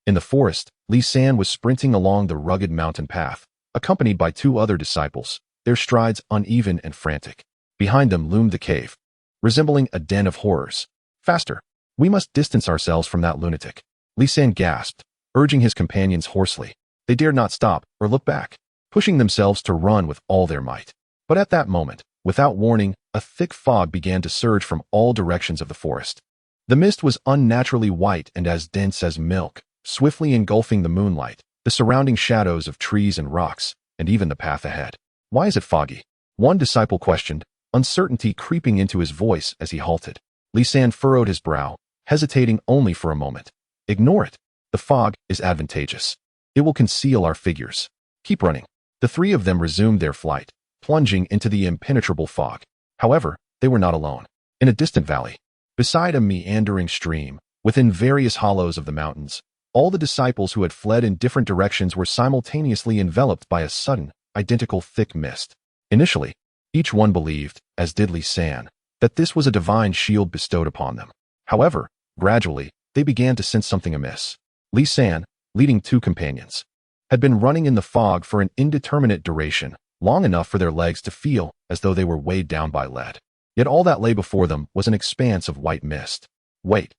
In the forest, Li San was sprinting along the rugged mountain path, accompanied by 2 other disciples, their strides uneven and frantic. Behind them loomed the cave, resembling a den of horrors. "Faster! We must distance ourselves from that lunatic," Li San gasped, urging his companions hoarsely. They dared not stop or look back, pushing themselves to run with all their might. But at that moment, without warning, a thick fog began to surge from all directions of the forest. The mist was unnaturally white and as dense as milk, swiftly engulfing the moonlight, the surrounding shadows of trees and rocks, and even the path ahead. "Why is it foggy?" one disciple questioned, uncertainty creeping into his voice as he halted. Li San furrowed his brow, hesitating only for a moment. "Ignore it. The fog is advantageous. It will conceal our figures. Keep running." The 3 of them resumed their flight, plunging into the impenetrable fog. However, they were not alone. In a distant valley, beside a meandering stream, within various hollows of the mountains, all the disciples who had fled in different directions were simultaneously enveloped by a sudden, identical thick mist. Initially, each one believed, as did Li San, that this was a divine shield bestowed upon them. However, gradually, they began to sense something amiss. Li San, leading 2 companions, had been running in the fog for an indeterminate duration, long enough for their legs to feel as though they were weighed down by lead. Yet all that lay before them was an expanse of white mist. Wait.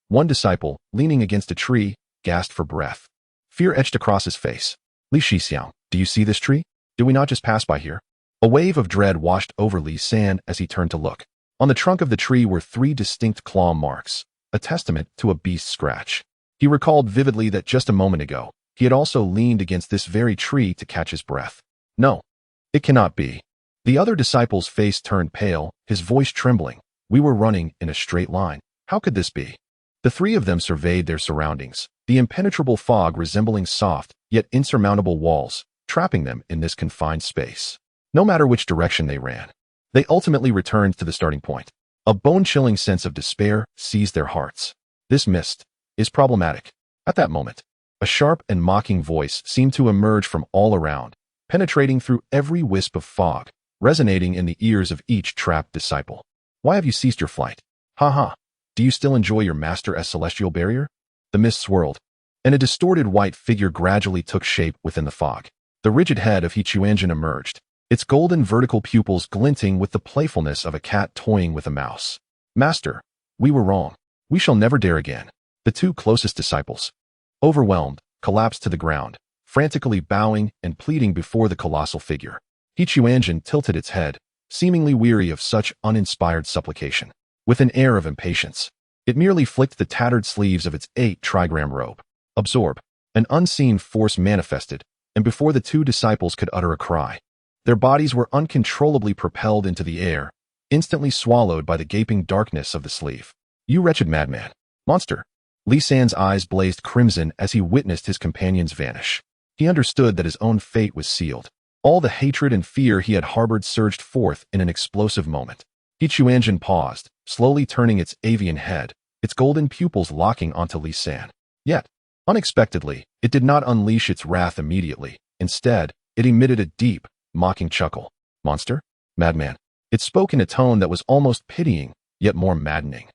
One disciple, leaning against a tree, gasped for breath. Fear etched across his face. "Li Shixiang, do you see this tree? Did we not just pass by here?" A wave of dread washed over Li San as he turned to look. On the trunk of the tree were 3 distinct claw marks, a testament to a beast's scratch. He recalled vividly that just a moment ago, he had also leaned against this very tree to catch his breath. "No, it cannot be." The other disciple's face turned pale, his voice trembling. "We were running in a straight line. How could this be?" The 3 of them surveyed their surroundings, the impenetrable fog resembling soft, yet insurmountable walls, trapping them in this confined space. No matter which direction they ran, they ultimately returned to the starting point. A bone-chilling sense of despair seized their hearts. "This mist is problematic." At that moment, a sharp and mocking voice seemed to emerge from all around, penetrating through every wisp of fog, resonating in the ears of each trapped disciple. "Why have you ceased your flight? Ha! Do you still enjoy your master as celestial barrier?" The mist swirled, and a distorted white figure gradually took shape within the fog. The rigid head of Quanzhen emerged, its golden vertical pupils glinting with the playfulness of a cat toying with a mouse. "Master, we were wrong. We shall never dare again." The two closest disciples, overwhelmed, collapsed to the ground, frantically bowing and pleading before the colossal figure. Quanzhen tilted its head, seemingly weary of such uninspired supplication. With an air of impatience, it merely flicked the tattered sleeves of its 8-trigram robe. Absorb. An unseen force manifested, and before the two disciples could utter a cry, their bodies were uncontrollably propelled into the air, instantly swallowed by the gaping darkness of the sleeve. You wretched madman. Monster. Li San's eyes blazed crimson as he witnessed his companions vanish. He understood that his own fate was sealed. All the hatred and fear he had harbored surged forth in an explosive moment. Quanzhen paused, slowly turning its avian head, its golden pupils locking onto Li San. Yet, unexpectedly, it did not unleash its wrath immediately. Instead, it emitted a deep, mocking chuckle. Monster? Madman. It spoke in a tone that was almost pitying, yet more maddening.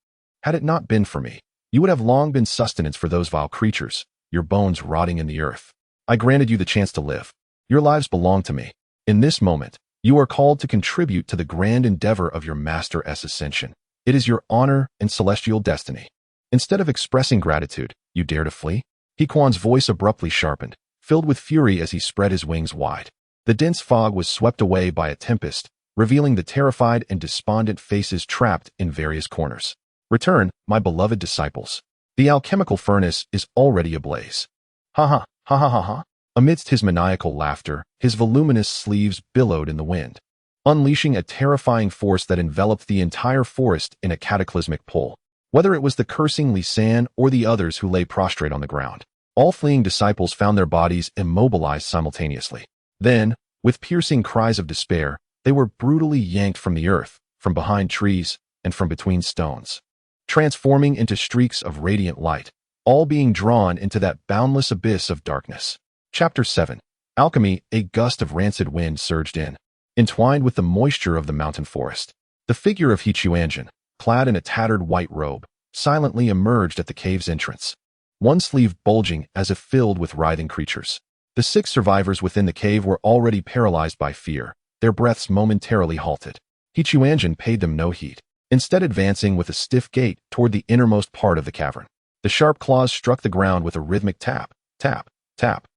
Had it not been for me, you would have long been sustenance for those vile creatures, your bones rotting in the earth. I granted you the chance to live. Your lives belong to me. In this moment, you are called to contribute to the grand endeavor of your Master's ascension. It is your honor and celestial destiny. Instead of expressing gratitude, you dare to flee? Quanzhen's voice abruptly sharpened, filled with fury as he spread his wings wide. The dense fog was swept away by a tempest, revealing the terrified and despondent faces trapped in various corners. Return, my beloved disciples. The alchemical furnace is already ablaze. Ha ha, ha ha ha ha. Amidst his maniacal laughter, his voluminous sleeves billowed in the wind, unleashing a terrifying force that enveloped the entire forest in a cataclysmic pull. Whether it was the cursing Li San or the others who lay prostrate on the ground, all fleeing disciples found their bodies immobilized simultaneously. Then, with piercing cries of despair, they were brutally yanked from the earth, from behind trees, and from between stones, transforming into streaks of radiant light, all being drawn into that boundless abyss of darkness. Chapter 7. Alchemy. A gust of rancid wind surged in, entwined with the moisture of the mountain forest. The figure of Quanzhen, clad in a tattered white robe, silently emerged at the cave's entrance, one sleeve bulging as if filled with writhing creatures. The 6 survivors within the cave were already paralyzed by fear, their breaths momentarily halted. Quanzhen paid them no heed, instead advancing with a stiff gait toward the innermost part of the cavern. The sharp claws struck the ground with a rhythmic tap, tap, tap.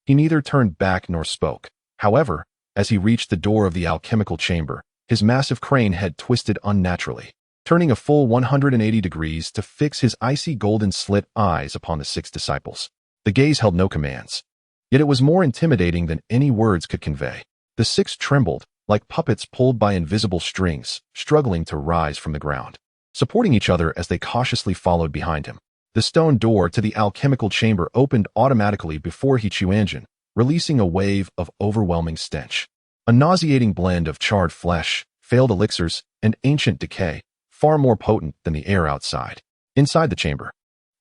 He neither turned back nor spoke. However, as he reached the door of the alchemical chamber, his massive crane head twisted unnaturally, turning a full 180 degrees to fix his icy golden slit eyes upon the 6 disciples. The gaze held no commands, yet it was more intimidating than any words could convey. The 6 trembled, like puppets pulled by invisible strings, struggling to rise from the ground, supporting each other as they cautiously followed behind him. The stone door to the alchemical chamber opened automatically before Quanzhen, releasing a wave of overwhelming stench. A nauseating blend of charred flesh, failed elixirs, and ancient decay, far more potent than the air outside. Inside the chamber,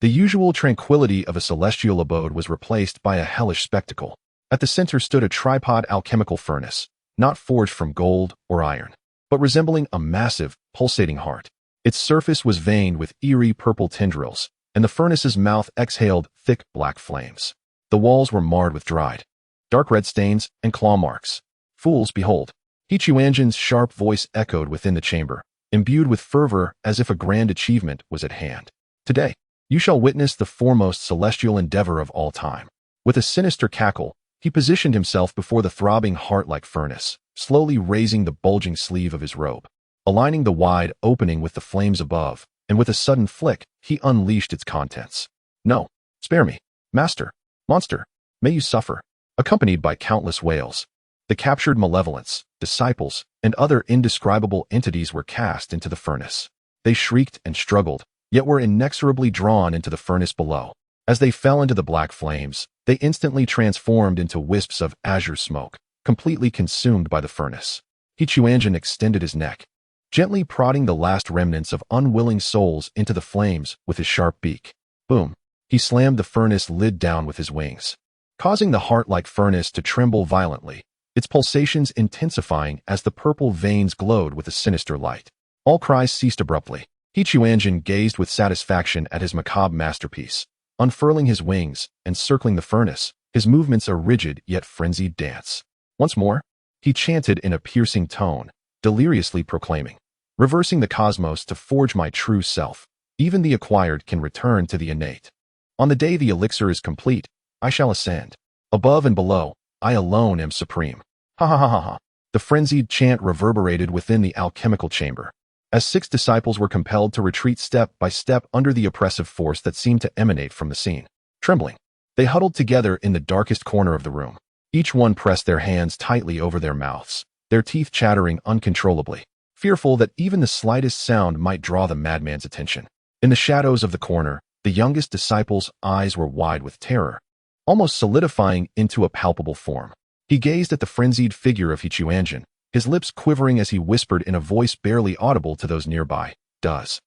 the usual tranquility of a celestial abode was replaced by a hellish spectacle. At the center stood a tripod alchemical furnace, not forged from gold or iron, but resembling a massive, pulsating heart. Its surface was veined with eerie purple tendrils, and the furnace's mouth exhaled thick black flames. The walls were marred with dried, dark red stains and claw marks. Fools, behold! Quanzhen's sharp voice echoed within the chamber, imbued with fervor as if a grand achievement was at hand. Today, you shall witness the foremost celestial endeavor of all time. With a sinister cackle, he positioned himself before the throbbing heart-like furnace, slowly raising the bulging sleeve of his robe, aligning the wide opening with the flames above, and with a sudden flick, he unleashed its contents. No, spare me, master, monster, may you suffer. Accompanied by countless wails, the captured malevolence, disciples, and other indescribable entities were cast into the furnace. They shrieked and struggled, yet were inexorably drawn into the furnace below. As they fell into the black flames, they instantly transformed into wisps of azure smoke, completely consumed by the furnace. Quanzhen extended his neck, gently prodding the last remnants of unwilling souls into the flames with his sharp beak. Boom! He slammed the furnace lid down with his wings, causing the heart-like furnace to tremble violently, its pulsations intensifying as the purple veins glowed with a sinister light. All cries ceased abruptly. Quanzhen gazed with satisfaction at his macabre masterpiece, unfurling his wings and circling the furnace, his movements a rigid yet frenzied dance. Once more, he chanted in a piercing tone, deliriously proclaiming, reversing the cosmos to forge my true self. Even the acquired can return to the innate. On the day the elixir is complete, I shall ascend. Above and below, I alone am supreme. Ha ha ha ha ha. The frenzied chant reverberated within the alchemical chamber. As 6 disciples were compelled to retreat step by step under the oppressive force that seemed to emanate from the scene. Trembling, they huddled together in the darkest corner of the room. Each one pressed their hands tightly over their mouths, their teeth chattering uncontrollably, fearful that even the slightest sound might draw the madman's attention. In the shadows of the corner, the youngest disciple's eyes were wide with terror, almost solidifying into a palpable form. He gazed at the frenzied figure of Quanzhen, his lips quivering as he whispered in a voice barely audible to those nearby, Does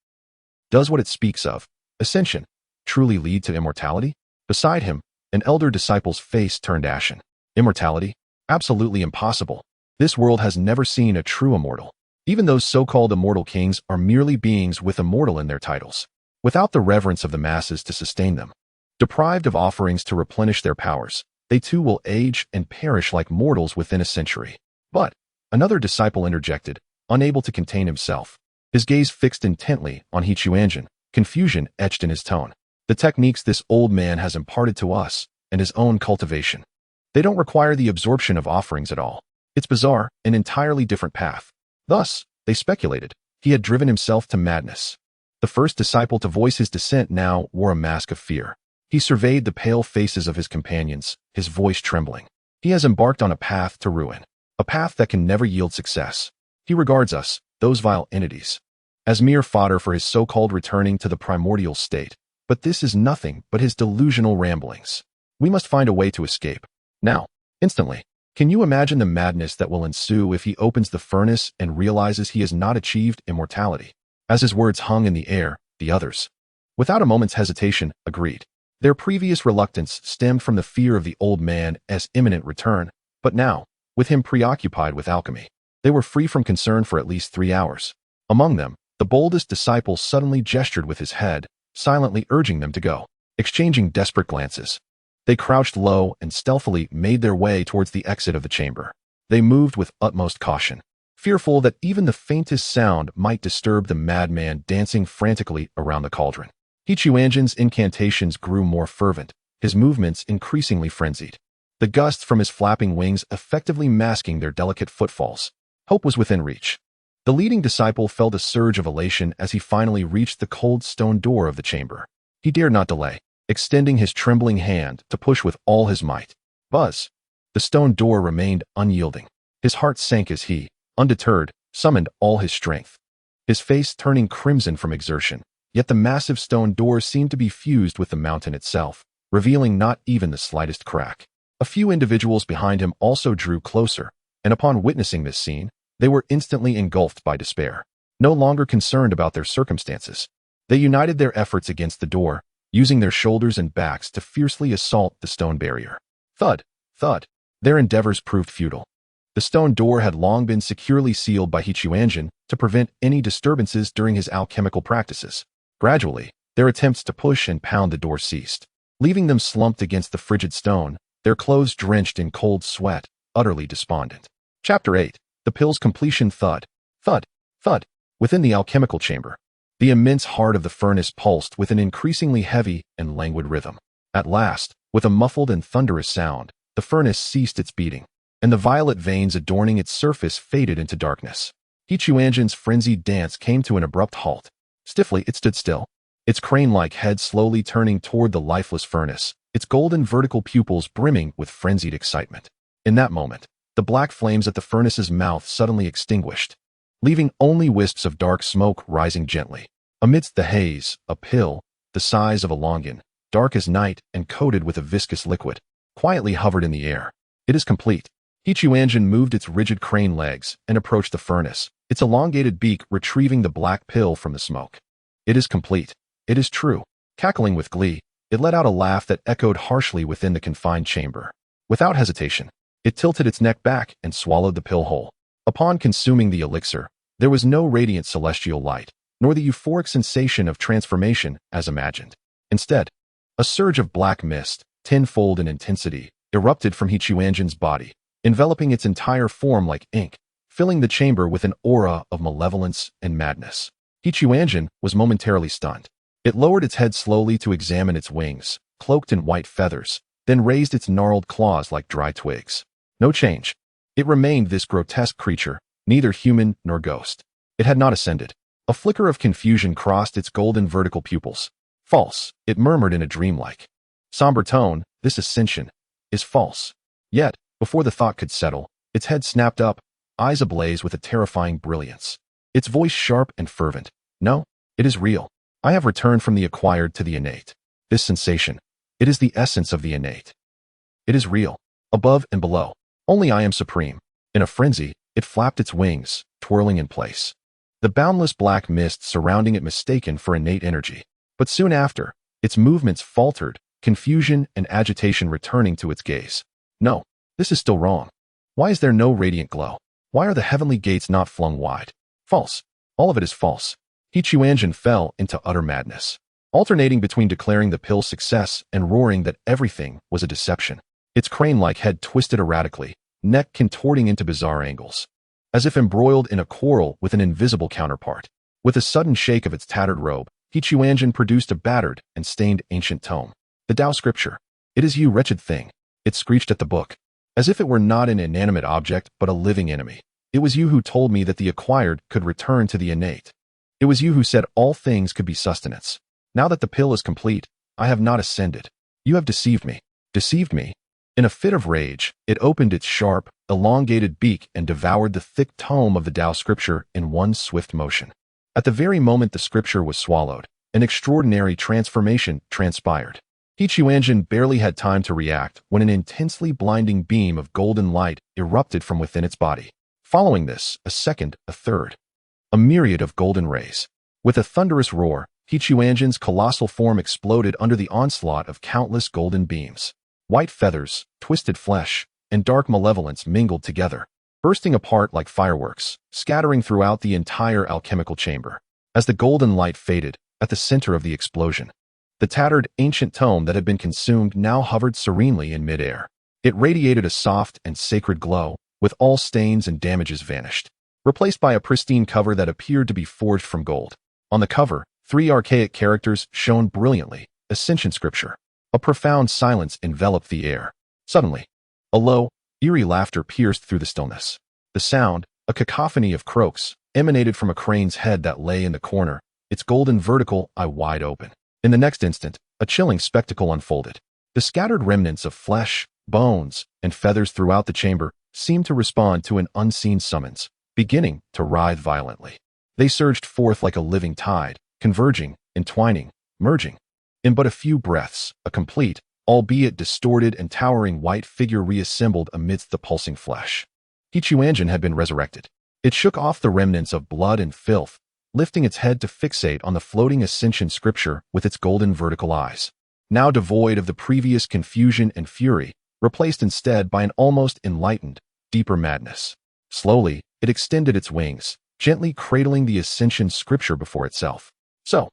what it speaks of, ascension, truly lead to immortality? Beside him, an elder disciple's face turned ashen. Immortality? Absolutely impossible. This world has never seen a true immortal. Even those so-called immortal kings are merely beings with immortal in their titles, without the reverence of the masses to sustain them. Deprived of offerings to replenish their powers, they too will age and perish like mortals within a century. But another disciple interjected, unable to contain himself, his gaze fixed intently on Quanzhen, confusion etched in his tone. The techniques this old man has imparted to us, and his own cultivation. They don't require the absorption of offerings at all. It's bizarre, an entirely different path. Thus, they speculated, he had driven himself to madness. The first disciple to voice his dissent now wore a mask of fear. He surveyed the pale faces of his companions, his voice trembling. He has embarked on a path to ruin, a path that can never yield success. He regards us, those vile entities, as mere fodder for his so-called returning to the primordial state. But this is nothing but his delusional ramblings. We must find a way to escape. Now, instantly. Can you imagine the madness that will ensue if he opens the furnace and realizes he has not achieved immortality? As his words hung in the air, the others, without a moment's hesitation, agreed. Their previous reluctance stemmed from the fear of the old man's imminent return, but now, with him preoccupied with alchemy, they were free from concern for at least 3 hours. Among them, the boldest disciple suddenly gestured with his head, silently urging them to go. Exchanging desperate glances, they crouched low and stealthily made their way towards the exit of the chamber. They moved with utmost caution, fearful that even the faintest sound might disturb the madman dancing frantically around the cauldron. Quanzhen's incantations grew more fervent, his movements increasingly frenzied, the gusts from his flapping wings effectively masking their delicate footfalls. Hope was within reach. The leading disciple felt a surge of elation as he finally reached the cold stone door of the chamber. He dared not delay, extending his trembling hand to push with all his might. Buzz! The stone door remained unyielding. His heart sank as he, undeterred, summoned all his strength, his face turning crimson from exertion. Yet the massive stone door seemed to be fused with the mountain itself, revealing not even the slightest crack. A few individuals behind him also drew closer, and upon witnessing this scene, they were instantly engulfed by despair. No longer concerned about their circumstances, they united their efforts against the door, using their shoulders and backs to fiercely assault the stone barrier. Thud, thud. Their endeavors proved futile. The stone door had long been securely sealed by Quanzhen to prevent any disturbances during his alchemical practices. Gradually, their attempts to push and pound the door ceased, leaving them slumped against the frigid stone, their clothes drenched in cold sweat, utterly despondent. Chapter 8. The Pill's Completion. Thud, thud, thud. Within the alchemical chamber, the immense heart of the furnace pulsed with an increasingly heavy and languid rhythm. At last, with a muffled and thunderous sound, the furnace ceased its beating, and the violet veins adorning its surface faded into darkness. Quanzhen's frenzied dance came to an abrupt halt. Stiffly, it stood still, its crane-like head slowly turning toward the lifeless furnace, its golden vertical pupils brimming with frenzied excitement. In that moment, the black flames at the furnace's mouth suddenly extinguished, leaving only wisps of dark smoke rising gently. Amidst the haze, a pill, the size of a longan, dark as night and coated with a viscous liquid, quietly hovered in the air. It is complete. Quanzhen moved its rigid crane legs and approached the furnace, its elongated beak retrieving the black pill from the smoke. It is complete. It is true. Cackling with glee, it let out a laugh that echoed harshly within the confined chamber. Without hesitation, it tilted its neck back and swallowed the pill whole. Upon consuming the elixir, there was no radiant celestial light, nor the euphoric sensation of transformation as imagined. Instead, a surge of black mist, tenfold in intensity, erupted from Quanzhen's body, enveloping its entire form like ink, filling the chamber with an aura of malevolence and madness. Quanzhen was momentarily stunned. It lowered its head slowly to examine its wings, cloaked in white feathers, then raised its gnarled claws like dry twigs. No change. It remained this grotesque creature, neither human nor ghost. It had not ascended. A flicker of confusion crossed its golden vertical pupils. False, it murmured in a dreamlike, somber tone, this ascension is false. Yet, before the thought could settle, its head snapped up, eyes ablaze with a terrifying brilliance. Its voice sharp and fervent. No, it is real. I have returned from the acquired to the innate. This sensation, it is the essence of the innate. It is real, above and below. Only I am supreme. In a frenzy, it flapped its wings, twirling in place. The boundless black mist surrounding it mistaken for innate energy. But soon after, its movements faltered, confusion and agitation returning to its gaze. No, this is still wrong. Why is there no radiant glow? Why are the heavenly gates not flung wide? False. All of it is false. Quanzhen fell into utter madness, alternating between declaring the pill's success and roaring that everything was a deception. Its crane-like head twisted erratically, neck contorting into bizarre angles, as if embroiled in a quarrel with an invisible counterpart. With a sudden shake of its tattered robe, Quanzhen produced a battered and stained ancient tome. The Tao scripture. It is you, wretched thing. It screeched at the book, as if it were not an inanimate object but a living enemy. It was you who told me that the acquired could return to the innate. It was you who said all things could be sustenance. Now that the pill is complete, I have not ascended. You have deceived me. Deceived me. In a fit of rage, it opened its sharp, elongated beak and devoured the thick tome of the Tao scripture in one swift motion. At the very moment the scripture was swallowed, an extraordinary transformation transpired. Quanzhen barely had time to react when an intensely blinding beam of golden light erupted from within its body. Following this, a second, a third. A myriad of golden rays. With a thunderous roar, Quanzhen's colossal form exploded under the onslaught of countless golden beams. White feathers, twisted flesh, and dark malevolence mingled together, bursting apart like fireworks, scattering throughout the entire alchemical chamber. As the golden light faded, at the center of the explosion, the tattered ancient tome that had been consumed now hovered serenely in midair. It radiated a soft and sacred glow, with all stains and damages vanished, replaced by a pristine cover that appeared to be forged from gold. On the cover, 3 archaic characters shone brilliantly, ascension scripture. A profound silence enveloped the air. Suddenly, a low, eerie laughter pierced through the stillness. The sound, a cacophony of croaks, emanated from a crane's head that lay in the corner, its golden vertical eye wide open. In the next instant, a chilling spectacle unfolded. The scattered remnants of flesh, bones, and feathers throughout the chamber seemed to respond to an unseen summons, beginning to writhe violently. They surged forth like a living tide, converging, entwining, merging. In but a few breaths, a complete, albeit distorted and towering white figure reassembled amidst the pulsing flesh. Quanzhen had been resurrected. It shook off the remnants of blood and filth, lifting its head to fixate on the floating ascension scripture with its golden vertical eyes. Now devoid of the previous confusion and fury, replaced instead by an almost enlightened, deeper madness. Slowly, it extended its wings, gently cradling the ascension scripture before itself. So,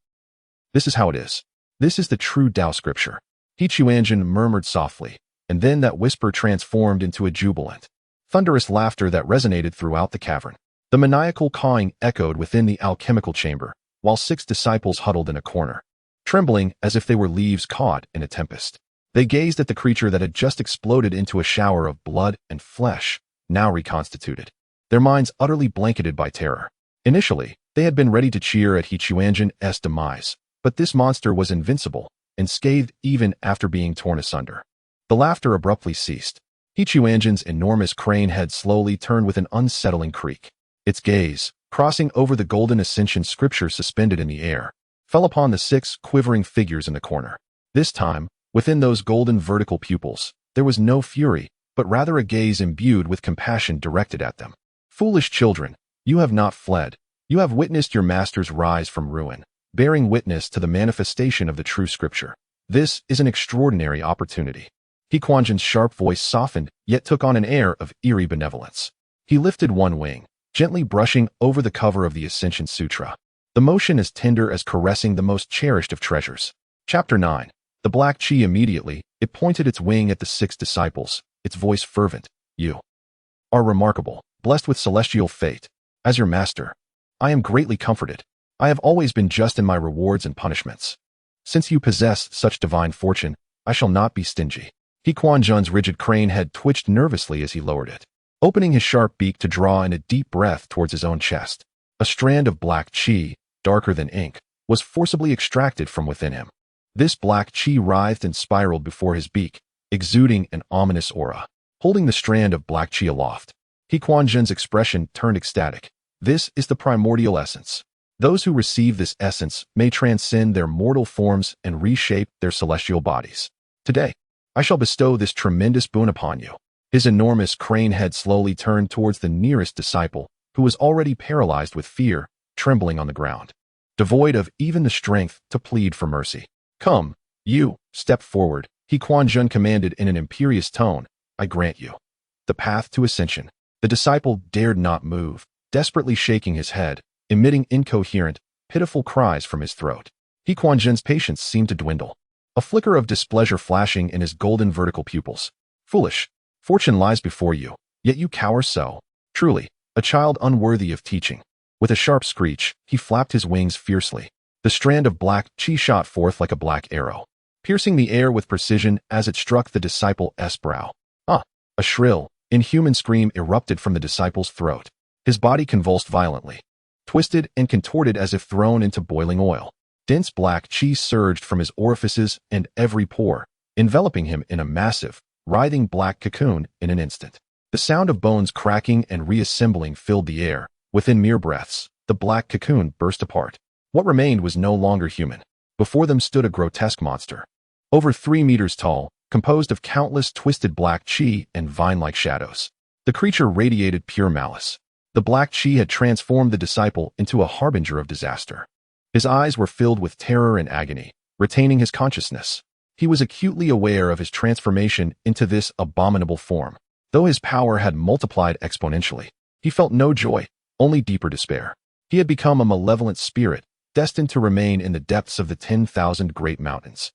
this is how it is. This is the true Tao scripture. Quanzhen murmured softly, and then that whisper transformed into a jubilant, thunderous laughter that resonated throughout the cavern. The maniacal cawing echoed within the alchemical chamber, while 6 disciples huddled in a corner, trembling as if they were leaves caught in a tempest. They gazed at the creature that had just exploded into a shower of blood and flesh, now reconstituted, their minds utterly blanketed by terror. Initially, they had been ready to cheer at Quanzhen's demise, but this monster was invincible, unscathed even after being torn asunder. The laughter abruptly ceased. Quanzhen's enormous crane head slowly turned with an unsettling creak. Its gaze, crossing over the golden ascension scripture suspended in the air, fell upon the 6 quivering figures in the corner. This time, within those golden vertical pupils, there was no fury, but rather a gaze imbued with compassion directed at them. Foolish children, you have not fled. You have witnessed your master's rise from ruin, bearing witness to the manifestation of the true scripture. This is an extraordinary opportunity. Quanzhen's sharp voice softened, yet took on an air of eerie benevolence. He lifted one wing, gently brushing over the cover of the Ascension Sutra. The motion as tender as caressing the most cherished of treasures. Chapter 9. The black chi immediately, it pointed its wing at the 6 disciples, its voice fervent. You are remarkable, blessed with celestial fate. As your master, I am greatly comforted. I have always been just in my rewards and punishments. Since you possess such divine fortune, I shall not be stingy. Quanzhen's rigid crane head twitched nervously as he lowered it, opening his sharp beak to draw in a deep breath towards his own chest. A strand of black qi, darker than ink, was forcibly extracted from within him. This black qi writhed and spiraled before his beak, exuding an ominous aura. Holding the strand of black qi aloft, Quanzhen's expression turned ecstatic. This is the primordial essence. Those who receive this essence may transcend their mortal forms and reshape their celestial bodies. Today, I shall bestow this tremendous boon upon you. His enormous crane head slowly turned towards the nearest disciple, who was already paralyzed with fear, trembling on the ground, devoid of even the strength to plead for mercy. Come, you, step forward, Quanzhen commanded in an imperious tone. I grant you the path to ascension. The disciple dared not move, desperately shaking his head, emitting incoherent, pitiful cries from his throat. Quanzhen's patience seemed to dwindle, a flicker of displeasure flashing in his golden vertical pupils. Foolish, fortune lies before you, yet you cower so. Truly, a child unworthy of teaching. With a sharp screech, he flapped his wings fiercely. The strand of black qi shot forth like a black arrow, piercing the air with precision as it struck the disciple's brow. A shrill, inhuman scream erupted from the disciple's throat. His body convulsed violently, twisted and contorted as if thrown into boiling oil. Dense black qi surged from his orifices and every pore, enveloping him in a massive, writhing black cocoon in an instant. The sound of bones cracking and reassembling filled the air. Within mere breaths, the black cocoon burst apart. What remained was no longer human. Before them stood a grotesque monster, over 3 meters tall, composed of countless twisted black qi and vine-like shadows. The creature radiated pure malice. The black qi had transformed the disciple into a harbinger of disaster. His eyes were filled with terror and agony, retaining his consciousness. He was acutely aware of his transformation into this abominable form. Though his power had multiplied exponentially, he felt no joy, only deeper despair. He had become a malevolent spirit, destined to remain in the depths of the 10,000 great mountains.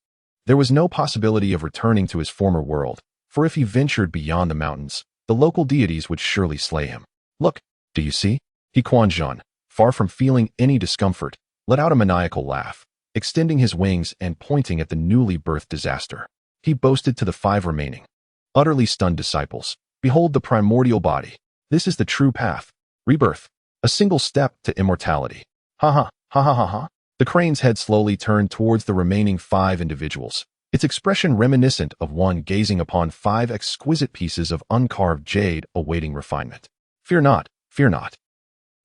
There was no possibility of returning to his former world, for if he ventured beyond the mountains, the local deities would surely slay him. Look, do you see? Quanzhen, far from feeling any discomfort, let out a maniacal laugh, extending his wings and pointing at the newly birthed disaster. He boasted to the 5 remaining, utterly stunned disciples, behold the primordial body. This is the true path. Rebirth. A single step to immortality. Ha ha, ha ha ha ha. The crane's head slowly turned towards the remaining 5 individuals, its expression reminiscent of one gazing upon 5 exquisite pieces of uncarved jade awaiting refinement. Fear not, fear not.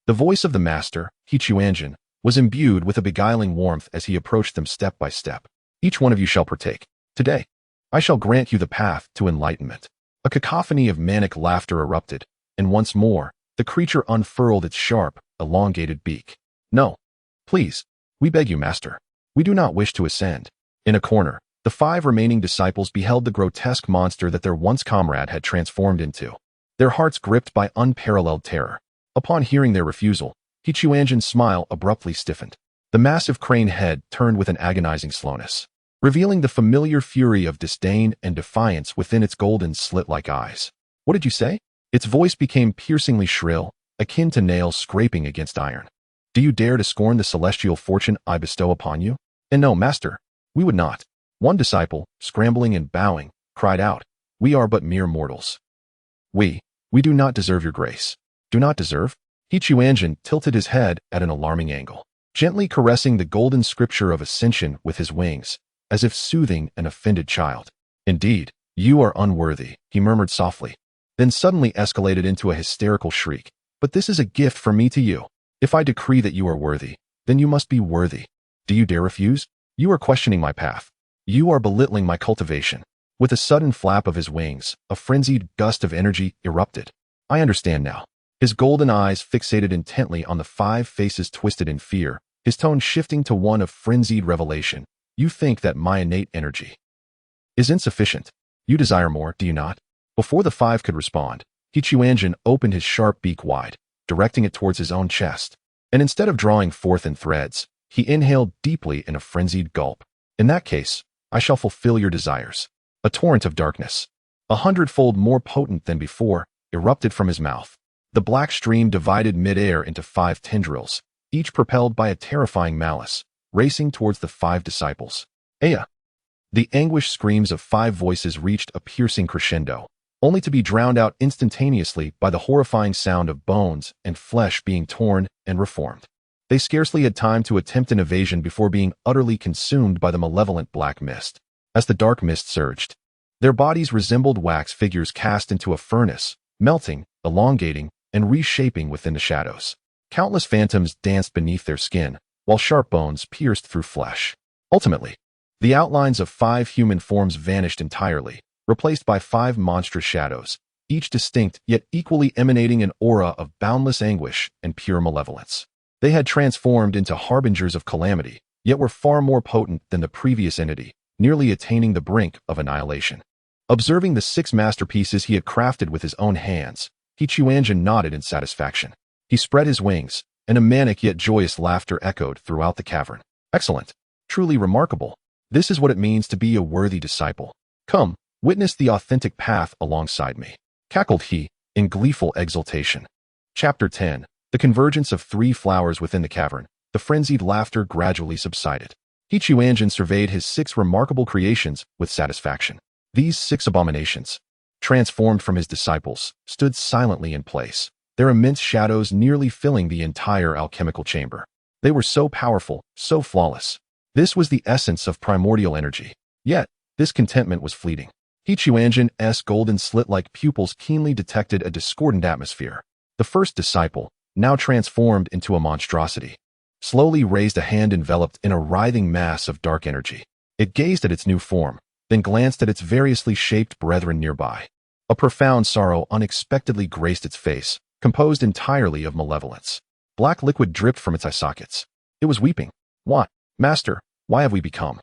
The voice of the master, Quanzhen, was imbued with a beguiling warmth as he approached them step by step. Each one of you shall partake. Today, I shall grant you the path to enlightenment. A cacophony of manic laughter erupted, and once more, the creature unfurled its sharp, elongated beak. No, please, we beg you, master. We do not wish to ascend. In a corner, the 5 remaining disciples beheld the grotesque monster that their once comrade had transformed into, their hearts gripped by unparalleled terror. Upon hearing their refusal, Quanzhen's smile abruptly stiffened. The massive crane head turned with an agonizing slowness, revealing the familiar fury of disdain and defiance within its golden slit-like eyes. What did you say? Its voice became piercingly shrill, akin to nails scraping against iron. Do you dare to scorn the celestial fortune I bestow upon you? And no, master, we would not. One disciple, scrambling and bowing, cried out, we are but mere mortals. We do not deserve your grace. Do not deserve? Quanzhen tilted his head at an alarming angle, gently caressing the golden scripture of ascension with his wings, as if soothing an offended child. Indeed, you are unworthy, he murmured softly, then suddenly escalated into a hysterical shriek. But this is a gift from me to you. If I decree that you are worthy, then you must be worthy. Do you dare refuse? You are questioning my path. You are belittling my cultivation. With a sudden flap of his wings, a frenzied gust of energy erupted. I understand now. His golden eyes fixated intently on the 5 faces twisted in fear, his tone shifting to one of frenzied revelation. You think that my innate energy is insufficient. You desire more, do you not? Before the 5 could respond, Quanzhen opened his sharp beak wide, directing it towards his own chest, and instead of drawing forth in threads, he inhaled deeply in a frenzied gulp. In that case, I shall fulfill your desires. A torrent of darkness, 100-fold more potent than before, erupted from his mouth. The black stream divided mid-air into 5 tendrils, each propelled by a terrifying malice, racing towards the 5 disciples. Aya! The anguished screams of 5 voices reached a piercing crescendo, only to be drowned out instantaneously by the horrifying sound of bones and flesh being torn and reformed. They scarcely had time to attempt an evasion before being utterly consumed by the malevolent black mist. As the dark mist surged, their bodies resembled wax figures cast into a furnace, melting, elongating, and reshaping within the shadows. Countless phantoms danced beneath their skin, while sharp bones pierced through flesh. Ultimately, the outlines of 5 human forms vanished entirely, replaced by 5 monstrous shadows, each distinct yet equally emanating an aura of boundless anguish and pure malevolence. They had transformed into harbingers of calamity, yet were far more potent than the previous entity, nearly attaining the brink of annihilation. Observing the 6 masterpieces he had crafted with his own hands, Quanzhen nodded in satisfaction. He spread his wings, and a manic yet joyous laughter echoed throughout the cavern. Excellent. Truly remarkable. This is what it means to be a worthy disciple. Come, witness the authentic path alongside me, cackled he, in gleeful exultation. Chapter 10. The convergence of 3 flowers within the cavern. The frenzied laughter gradually subsided. Quanzhen surveyed his 6 remarkable creations with satisfaction. These 6 abominations, transformed from his disciples, stood silently in place, their immense shadows nearly filling the entire alchemical chamber. They were so powerful, so flawless. This was the essence of primordial energy. Yet, this contentment was fleeting. Quanzhen's golden slit-like pupils keenly detected a discordant atmosphere. The first disciple, now transformed into a monstrosity, slowly raised a hand enveloped in a writhing mass of dark energy. It gazed at its new form, then glanced at its variously shaped brethren nearby. A profound sorrow unexpectedly graced its face, composed entirely of malevolence. Black liquid dripped from its eye sockets. It was weeping. What, Master, why have we become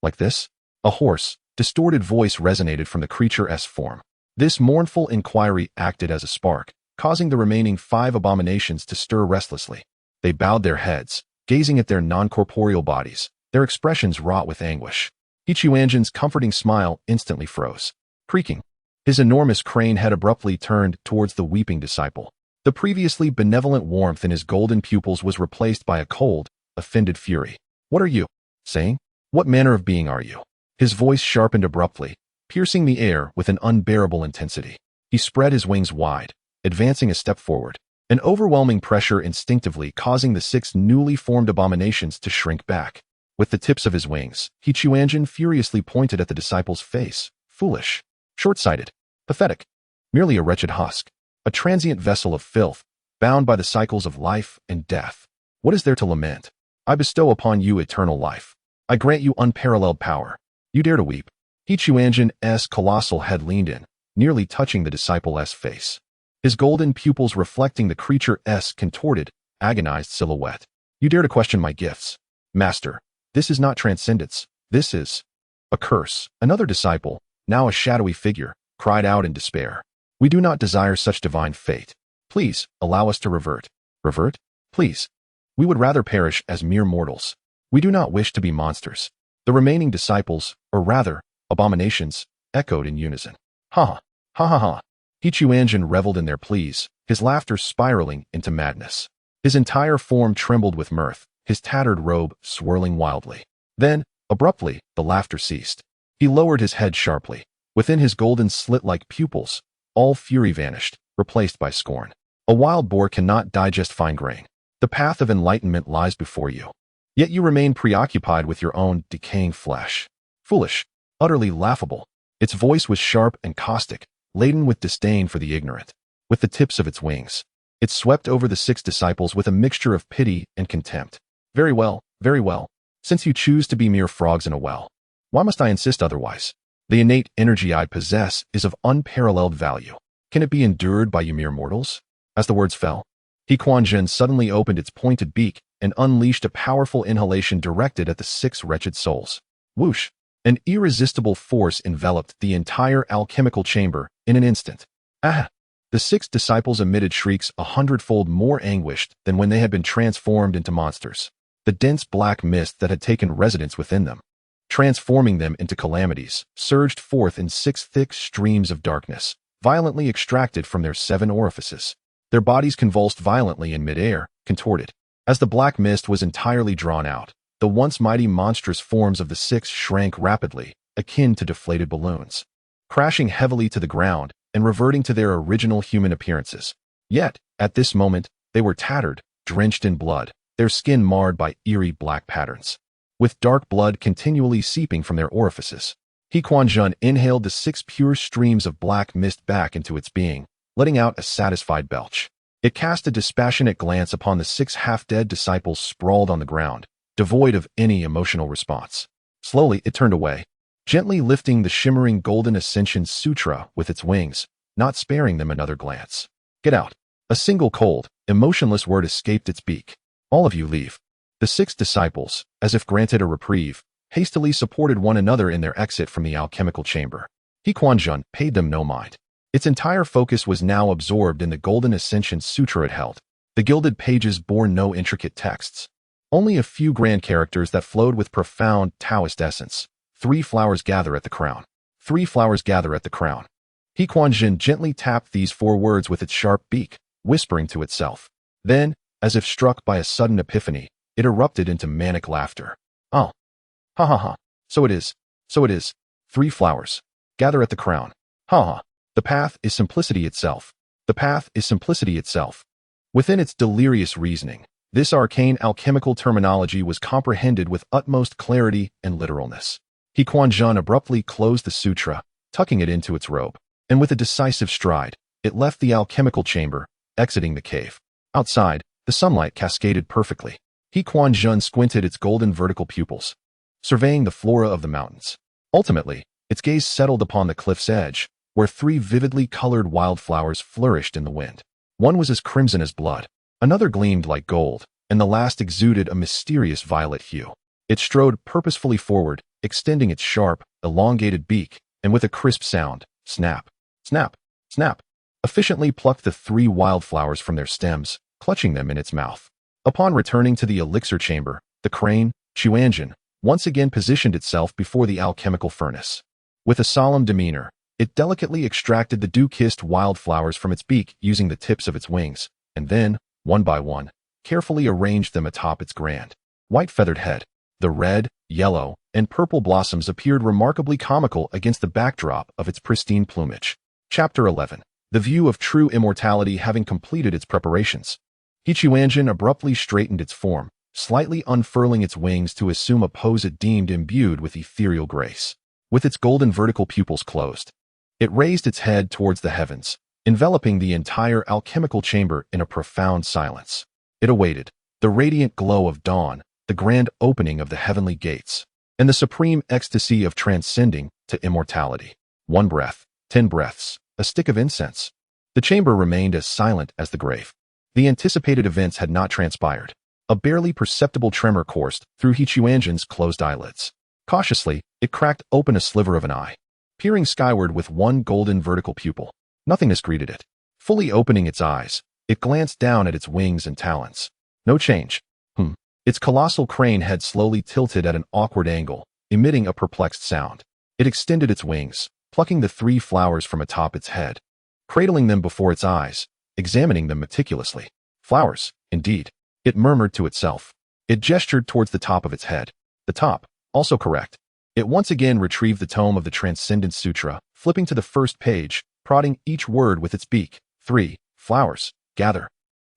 like this? A hoarse, distorted voice resonated from the creature's form. This mournful inquiry acted as a spark, causing the remaining 5 abominations to stir restlessly. They bowed their heads, gazing at their non-corporeal bodies, their expressions wrought with anguish. Quanzhen's comforting smile instantly froze. Creaking, his enormous crane head abruptly turned towards the weeping disciple. The previously benevolent warmth in his golden pupils was replaced by a cold, offended fury. What are you saying? What manner of being are you? His voice sharpened abruptly, piercing the air with an unbearable intensity. He spread his wings wide, advancing a step forward, an overwhelming pressure instinctively causing the 6 newly formed abominations to shrink back. With the tips of his wings, Quanzhen furiously pointed at the disciple's face. Foolish, short-sighted, pathetic, merely a wretched husk, a transient vessel of filth, bound by the cycles of life and death. What is there to lament? I bestow upon you eternal life. I grant you unparalleled power. You dare to weep? Quanzhen's colossal head leaned in, nearly touching the disciple's face, his golden pupils reflecting the creature's contorted, agonized silhouette. You dare to question my gifts? Master, this is not transcendence. This is a curse. Another disciple, now a shadowy figure, cried out in despair. We do not desire such divine fate. Please, allow us to revert. Revert? Please. We would rather perish as mere mortals. We do not wish to be monsters. The remaining disciples, or rather, abominations, echoed in unison. Ha ha, ha ha ha. Quanzhen reveled in their pleas, his laughter spiraling into madness. His entire form trembled with mirth, his tattered robe swirling wildly. Then, abruptly, the laughter ceased. He lowered his head sharply. Within his golden slit-like pupils, all fury vanished, replaced by scorn. A wild boar cannot digest fine grain. The path of enlightenment lies before you. Yet you remain preoccupied with your own decaying flesh. Foolish, utterly laughable. Its voice was sharp and caustic, laden with disdain for the ignorant. With the tips of its wings, it swept over the 6 disciples with a mixture of pity and contempt. Very well, since you choose to be mere frogs in a well. Why must I insist otherwise? The innate energy I possess is of unparalleled value. Can it be endured by you mere mortals? As the words fell, Quanzhen suddenly opened its pointed beak and unleashed a powerful inhalation directed at the 6 wretched souls. Whoosh! An irresistible force enveloped the entire alchemical chamber in an instant. Ah! The 6 disciples emitted shrieks 100-fold more anguished than when they had been transformed into monsters. The dense black mist that had taken residence within them, transforming them into calamities, surged forth in 6 thick streams of darkness, violently extracted from their 7 orifices. Their bodies convulsed violently in midair, contorted. As the black mist was entirely drawn out, the once mighty monstrous forms of the six shrank rapidly, akin to deflated balloons, crashing heavily to the ground and reverting to their original human appearances. Yet, at this moment, they were tattered, drenched in blood, their skin marred by eerie black patterns, with dark blood continually seeping from their orifices. Quanzhen inhaled the 6 pure streams of black mist back into its being, letting out a satisfied belch. It cast a dispassionate glance upon the 6 half-dead disciples sprawled on the ground, devoid of any emotional response. Slowly, it turned away, gently lifting the shimmering golden ascension sutra with its wings, not sparing them another glance. "Get out." A single cold, emotionless word escaped its beak. "All of you leave." The 6 disciples, as if granted a reprieve, hastily supported one another in their exit from the alchemical chamber. Quanzhen paid them no mind. Its entire focus was now absorbed in the golden ascension sutra it held. The gilded pages bore no intricate texts, only a few grand characters that flowed with profound Taoist essence. 3 flowers gather at the crown. 3 flowers gather at the crown. Quanzhen gently tapped these 4 words with its sharp beak, whispering to itself. Then, as if struck by a sudden epiphany, it erupted into manic laughter. "Oh. Ha ha ha. So it is. So it is. 3 flowers. Gather at the crown. Ha ha. The path is simplicity itself. The path is simplicity itself." Within its delirious reasoning, this arcane alchemical terminology was comprehended with utmost clarity and literalness. Quanzhen abruptly closed the sutra, tucking it into its robe, and with a decisive stride, it left the alchemical chamber, exiting the cave. Outside, the sunlight cascaded perfectly. Quanzhen squinted its golden vertical pupils, surveying the flora of the mountains. Ultimately, its gaze settled upon the cliff's edge, where 3 vividly colored wildflowers flourished in the wind. One was as crimson as blood, another gleamed like gold, and the last exuded a mysterious violet hue. It strode purposefully forward, extending its sharp, elongated beak, and with a crisp sound, snap, snap, snap, efficiently plucked the 3 wildflowers from their stems, clutching them in its mouth. Upon returning to the elixir chamber, the crane, Quanzhen, once again positioned itself before the alchemical furnace. With a solemn demeanor, it delicately extracted the dew-kissed wildflowers from its beak using the tips of its wings, and then, one by one, carefully arranged them atop its grand, white-feathered head. The red, yellow, and purple blossoms appeared remarkably comical against the backdrop of its pristine plumage. Chapter 11. The view of true immortality having completed its preparations. Quanzhen abruptly straightened its form, slightly unfurling its wings to assume a pose it deemed imbued with ethereal grace. With its golden vertical pupils closed, it raised its head towards the heavens, enveloping the entire alchemical chamber in a profound silence. It awaited the radiant glow of dawn, the grand opening of the heavenly gates, and the supreme ecstasy of transcending to immortality. 1 breath, 10 breaths, a stick of incense. The chamber remained as silent as the grave. The anticipated events had not transpired. A barely perceptible tremor coursed through Quanzhen's closed eyelids. Cautiously, it cracked open a sliver of an eye, peering skyward with 1 golden vertical pupil. Nothingness greeted it. Fully opening its eyes, it glanced down at its wings and talons. No change. Its colossal crane head slowly tilted at an awkward angle, emitting a perplexed sound. It extended its wings, plucking the 3 flowers from atop its head, cradling them before its eyes, examining them meticulously. Flowers, indeed, it murmured to itself. It gestured towards the top of its head. The top, also correct. It once again retrieved the tome of the Transcendent Sutra, flipping to the first page, prodding each word with its beak. 3 flowers, gather.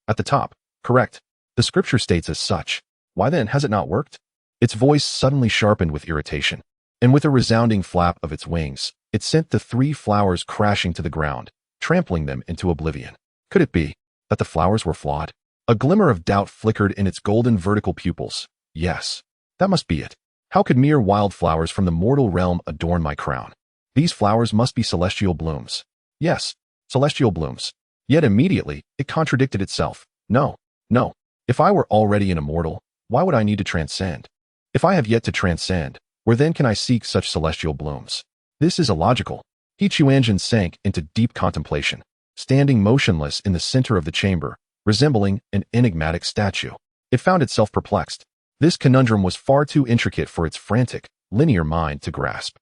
At the top, correct. The scripture states as such. Why then has it not worked? Its voice suddenly sharpened with irritation, and with a resounding flap of its wings, it sent the 3 flowers crashing to the ground, trampling them into oblivion. Could it be that the flowers were flawed? A glimmer of doubt flickered in its golden vertical pupils. Yes, that must be it. How could mere wildflowers from the mortal realm adorn my crown? These flowers must be celestial blooms. Yes, celestial blooms. Yet immediately, it contradicted itself. No, no. If I were already an immortal, why would I need to transcend? If I have yet to transcend, where then can I seek such celestial blooms? This is illogical. Quanzhen sank into deep contemplation, standing motionless in the center of the chamber, resembling an enigmatic statue. It found itself perplexed. This conundrum was far too intricate for its frantic, linear mind to grasp.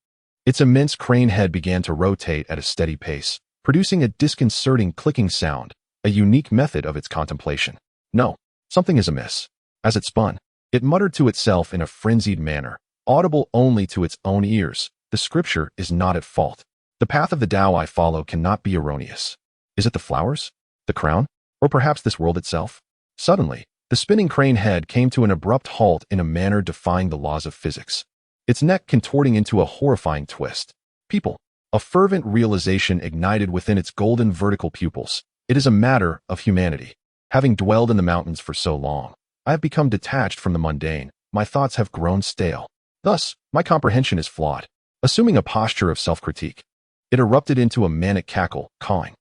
Its immense crane head began to rotate at a steady pace, producing a disconcerting clicking sound, a unique method of its contemplation. No, something is amiss. As it spun, It muttered to itself in a frenzied manner, audible only to its own ears. The scripture is not at fault. The path of the Tao I follow cannot be erroneous. Is it the flowers? The crown? Or perhaps this world itself? Suddenly, the spinning crane head came to an abrupt halt in a manner defying the laws of physics, its neck contorting into a horrifying twist. People. A fervent realization ignited within its golden vertical pupils. It is a matter of humanity. Having dwelled in the mountains for so long, I have become detached from the mundane. My thoughts have grown stale. Thus, my comprehension is flawed. Assuming a posture of self-critique, it erupted into a manic cackle, cawing.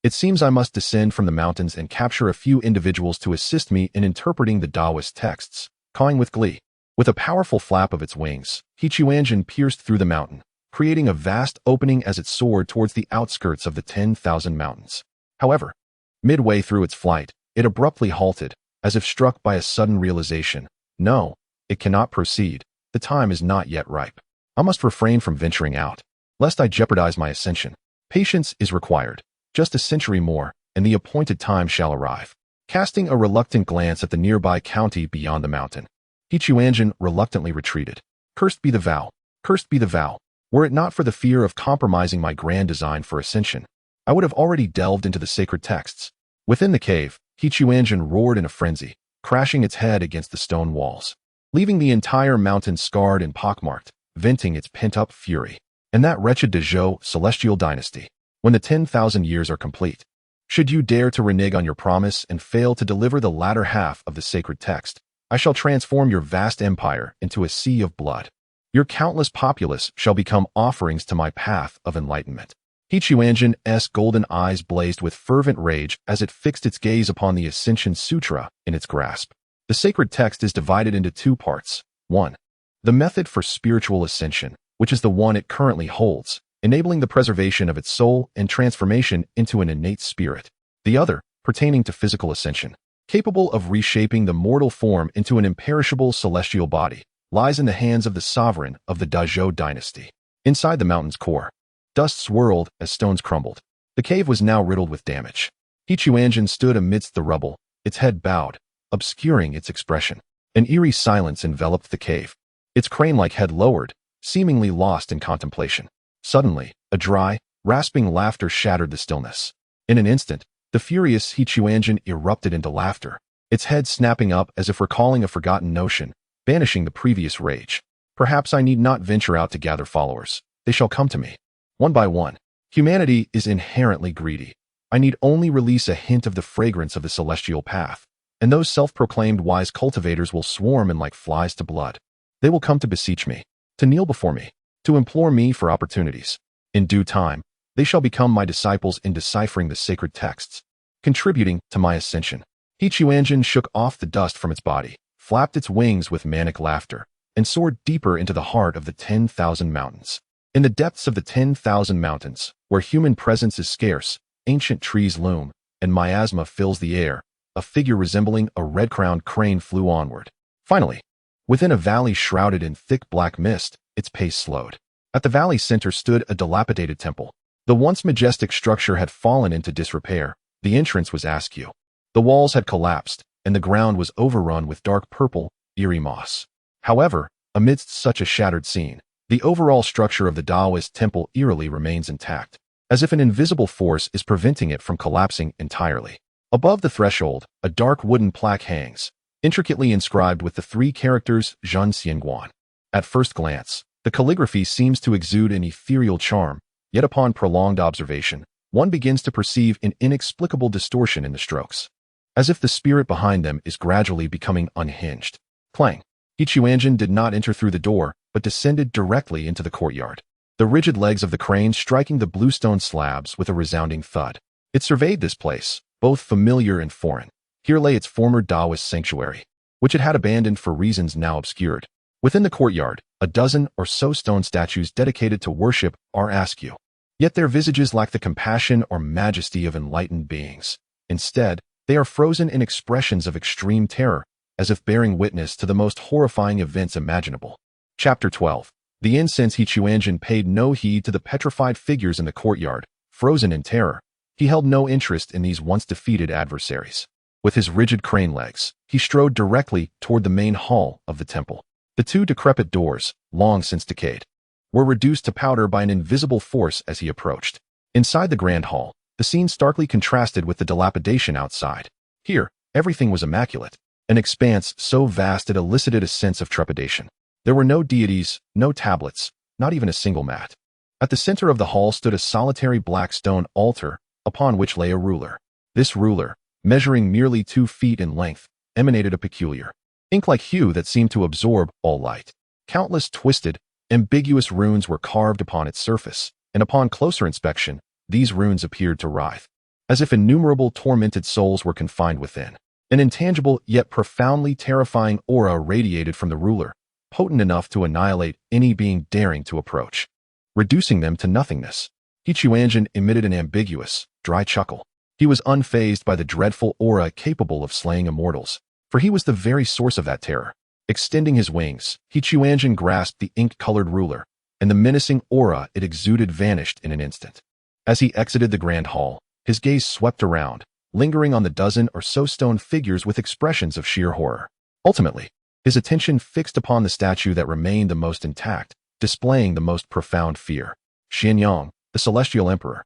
It seems I must descend from the mountains and capture a few individuals to assist me in interpreting the Taoist texts, cawing with glee. With a powerful flap of its wings, Quanzhen pierced through the mountain, creating a vast opening as it soared towards the outskirts of the 10,000 mountains. However, midway through its flight, it abruptly halted, as if struck by a sudden realization. No, it cannot proceed. The time is not yet ripe. I must refrain from venturing out, lest I jeopardize my ascension. Patience is required. Just a century more, and the appointed time shall arrive. Casting a reluctant glance at the nearby county beyond the mountain, Quanzhen reluctantly retreated. Cursed be the vow. Cursed be the vow. Were it not for the fear of compromising my grand design for ascension, I would have already delved into the sacred texts. Within the cave, Quanzhen roared in a frenzy, crashing its head against the stone walls, leaving the entire mountain scarred and pockmarked, venting its pent-up fury. And that wretched Dezhou celestial dynasty, when the 10,000 years are complete, should you dare to renege on your promise and fail to deliver the latter half of the sacred text, I shall transform your vast empire into a sea of blood. Your countless populace shall become offerings to my path of enlightenment. Quanzhen's golden eyes blazed with fervent rage as it fixed its gaze upon the Ascension Sutra in its grasp. The sacred text is divided into two parts. 1. The method for spiritual ascension, which is the one it currently holds, enabling the preservation of its soul and transformation into an innate spirit. The other, pertaining to physical ascension, capable of reshaping the mortal form into an imperishable celestial body, lies in the hands of the sovereign of the Dezhou dynasty. Inside the mountain's core, dust swirled as stones crumbled. The cave was now riddled with damage. Quanzhen stood amidst the rubble, its head bowed, obscuring its expression. An eerie silence enveloped the cave, its crane-like head lowered, seemingly lost in contemplation. Suddenly, a dry, rasping laughter shattered the stillness. In an instant, the furious Quanzhen erupted into laughter, its head snapping up as if recalling a forgotten notion, banishing the previous rage. Perhaps I need not venture out to gather followers. They shall come to me. One by one. Humanity is inherently greedy. I need only release a hint of the fragrance of the celestial path, and those self-proclaimed wise cultivators will swarm in like flies to blood. They will come to beseech me, to kneel before me, to implore me for opportunities. In due time, they shall become my disciples in deciphering the sacred texts, contributing to my ascension. Quanzhen shook off the dust from its body, flapped its wings with manic laughter, and soared deeper into the heart of the 10,000 mountains. In the depths of the 10,000 mountains, where human presence is scarce, ancient trees loom, and miasma fills the air, a figure resembling a red-crowned crane flew onward. Finally, within a valley shrouded in thick black mist, its pace slowed. At the valley's center stood a dilapidated temple. The once majestic structure had fallen into disrepair. The entrance was askew. The walls had collapsed, and the ground was overrun with dark purple, eerie moss. However, amidst such a shattered scene, the overall structure of the Taoist temple eerily remains intact, as if an invisible force is preventing it from collapsing entirely. Above the threshold, a dark wooden plaque hangs, intricately inscribed with the three characters Zhen Xianguan. At first glance, the calligraphy seems to exude an ethereal charm, yet upon prolonged observation, one begins to perceive an inexplicable distortion in the strokes, as if the spirit behind them is gradually becoming unhinged. Clang! Quanzhen did not enter through the door, but descended directly into the courtyard, the rigid legs of the crane striking the bluestone slabs with a resounding thud. It surveyed this place, both familiar and foreign. Here lay its former Taoist sanctuary, which it had abandoned for reasons now obscured. Within the courtyard, a dozen or so stone statues dedicated to worship are askew. Yet their visages lack the compassion or majesty of enlightened beings. Instead, they are frozen in expressions of extreme terror, as if bearing witness to the most horrifying events imaginable. Chapter 12. The incense Quanzhen paid no heed to the petrified figures in the courtyard, frozen in terror. He held no interest in these once defeated adversaries. With his rigid crane legs, he strode directly toward the main hall of the temple. The two decrepit doors, long since decayed, were reduced to powder by an invisible force as he approached. Inside the grand hall, the scene starkly contrasted with the dilapidation outside. Here, everything was immaculate, an expanse so vast it elicited a sense of trepidation. There were no deities, no tablets, not even a single mat. At the center of the hall stood a solitary black stone altar, upon which lay a ruler. This ruler, measuring merely 2 feet in length, emanated a peculiar, ink-like hue that seemed to absorb all light. Countless twisted, ambiguous runes were carved upon its surface, and upon closer inspection, these runes appeared to writhe, as if innumerable tormented souls were confined within. An intangible yet profoundly terrifying aura radiated from the ruler, potent enough to annihilate any being daring to approach, reducing them to nothingness. Quanzhen emitted an ambiguous, dry chuckle. He was unfazed by the dreadful aura capable of slaying immortals, for he was the very source of that terror. Extending his wings, Quanzhen grasped the ink-colored ruler, and the menacing aura it exuded vanished in an instant. As he exited the grand hall, his gaze swept around, lingering on the dozen or so stone figures with expressions of sheer horror. Ultimately, his attention fixed upon the statue that remained the most intact, displaying the most profound fear. Xianyang, the celestial emperor.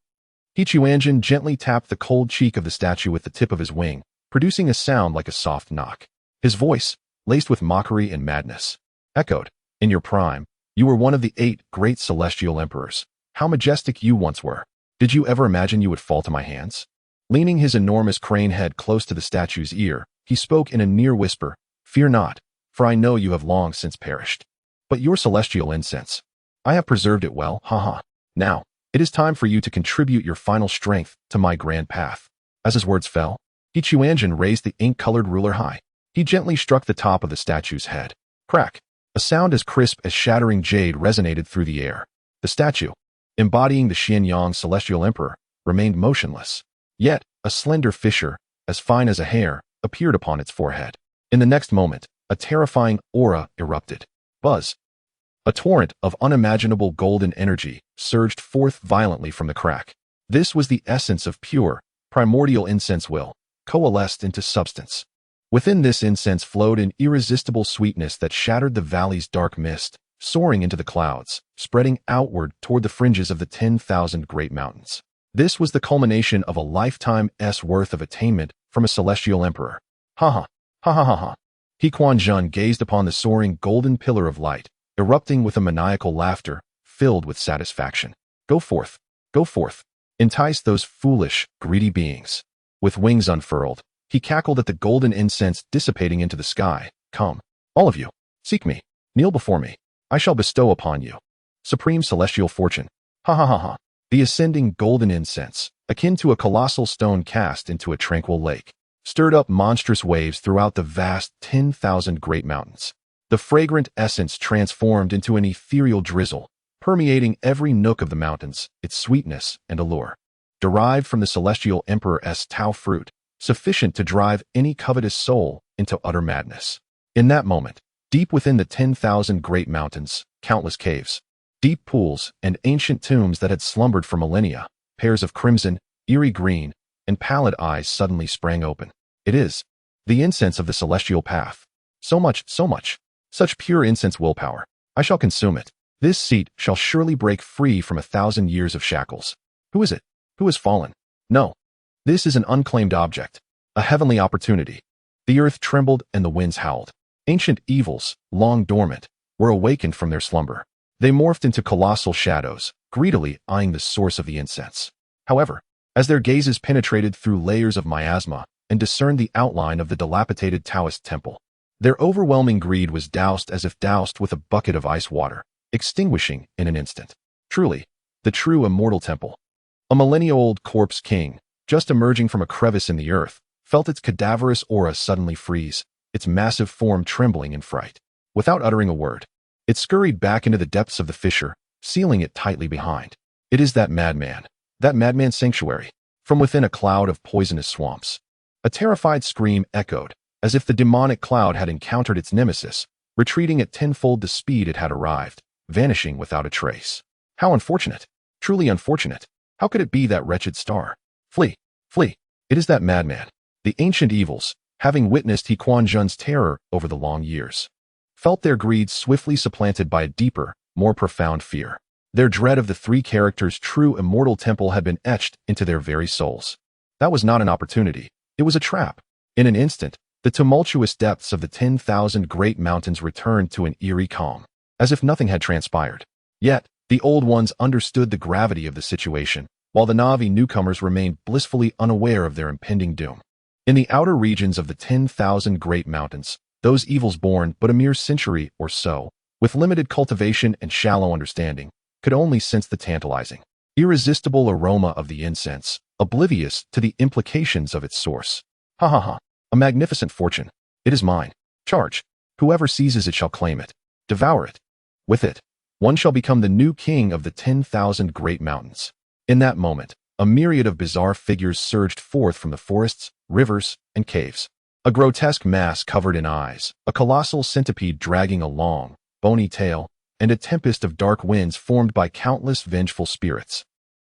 Quanzhen gently tapped the cold cheek of the statue with the tip of his wing, producing a sound like a soft knock. His voice, laced with mockery and madness, echoed, "In your prime, you were one of the 8 great celestial emperors. How majestic you once were. Did you ever imagine you would fall to my hands?" Leaning his enormous crane head close to the statue's ear, he spoke in a near whisper, "Fear not, for I know you have long since perished. But your celestial incense, I have preserved it well, haha. Now, it is time for you to contribute your final strength to my grand path." As his words fell, Quanzhen raised the ink-colored ruler high. He gently struck the top of the statue's head. Crack! A sound as crisp as shattering jade resonated through the air. The statue, embodying the Xianyang celestial emperor, remained motionless. Yet, a slender fissure, as fine as a hair, appeared upon its forehead. In the next moment, a terrifying aura erupted. Buzz! A torrent of unimaginable golden energy surged forth violently from the crack. This was the essence of pure, primordial incense will, coalesced into substance. Within this incense flowed an irresistible sweetness that shattered the valley's dark mist, soaring into the clouds, spreading outward toward the fringes of the 10,000 great mountains. This was the culmination of a lifetime's worth of attainment from a celestial emperor. Ha ha, ha ha ha ha. Quanzhen gazed upon the soaring golden pillar of light, erupting with a maniacal laughter, filled with satisfaction. Go forth, entice those foolish, greedy beings. With wings unfurled, he cackled at the golden incense dissipating into the sky. Come, all of you, seek me, kneel before me. I shall bestow upon you supreme celestial fortune. Ha ha ha ha. The ascending golden incense, akin to a colossal stone cast into a tranquil lake, stirred up monstrous waves throughout the vast 10,000 great mountains. The fragrant essence transformed into an ethereal drizzle, permeating every nook of the mountains, its sweetness and allure, derived from the celestial emperor's Tao fruit, sufficient to drive any covetous soul into utter madness. In that moment, deep within the 10,000 great mountains, countless caves, deep pools, and ancient tombs that had slumbered for millennia, pairs of crimson, eerie green, and pallid eyes suddenly sprang open. It is the incense of the celestial path. So much, such pure incense willpower. I shall consume it. This seat shall surely break free from 1,000 years of shackles. Who is it? Who has fallen? No. This is an unclaimed object, a heavenly opportunity. The earth trembled and the winds howled. Ancient evils, long dormant, were awakened from their slumber. They morphed into colossal shadows, greedily eyeing the source of the incense. However, as their gazes penetrated through layers of miasma and discerned the outline of the dilapidated Taoist temple, their overwhelming greed was doused as if doused with a bucket of ice water, extinguishing in an instant. Truly, the true immortal temple. A millennia-old corpse king, just emerging from a crevice in the earth, felt its cadaverous aura suddenly freeze, its massive form trembling in fright. Without uttering a word, it scurried back into the depths of the fissure, sealing it tightly behind. It is that madman's sanctuary. From within a cloud of poisonous swamps, a terrified scream echoed, as if the demonic cloud had encountered its nemesis, retreating at tenfold the speed it had arrived, vanishing without a trace. How unfortunate! Truly unfortunate! How could it be that wretched star? Flee! Flee! It is that madman! The ancient evils, having witnessed Quanzhen's terror over the long years, felt their greed swiftly supplanted by a deeper, more profound fear. Their dread of the three characters' true immortal temple had been etched into their very souls. That was not an opportunity. It was a trap. In an instant, the tumultuous depths of the 10,000 great mountains returned to an eerie calm, as if nothing had transpired. Yet, the old ones understood the gravity of the situation, while the Na'vi newcomers remained blissfully unaware of their impending doom. In the outer regions of the 10,000 great mountains, those evils born but a mere century or so, with limited cultivation and shallow understanding, could only sense the tantalizing, irresistible aroma of the incense, oblivious to the implications of its source. Ha ha ha, a magnificent fortune. It is mine. Charge. Whoever seizes it shall claim it. Devour it. With it, one shall become the new king of the 10,000 great mountains. In that moment, a myriad of bizarre figures surged forth from the forests, rivers, and caves. A grotesque mass covered in eyes, a colossal centipede dragging a long, bony tail, and a tempest of dark winds formed by countless vengeful spirits.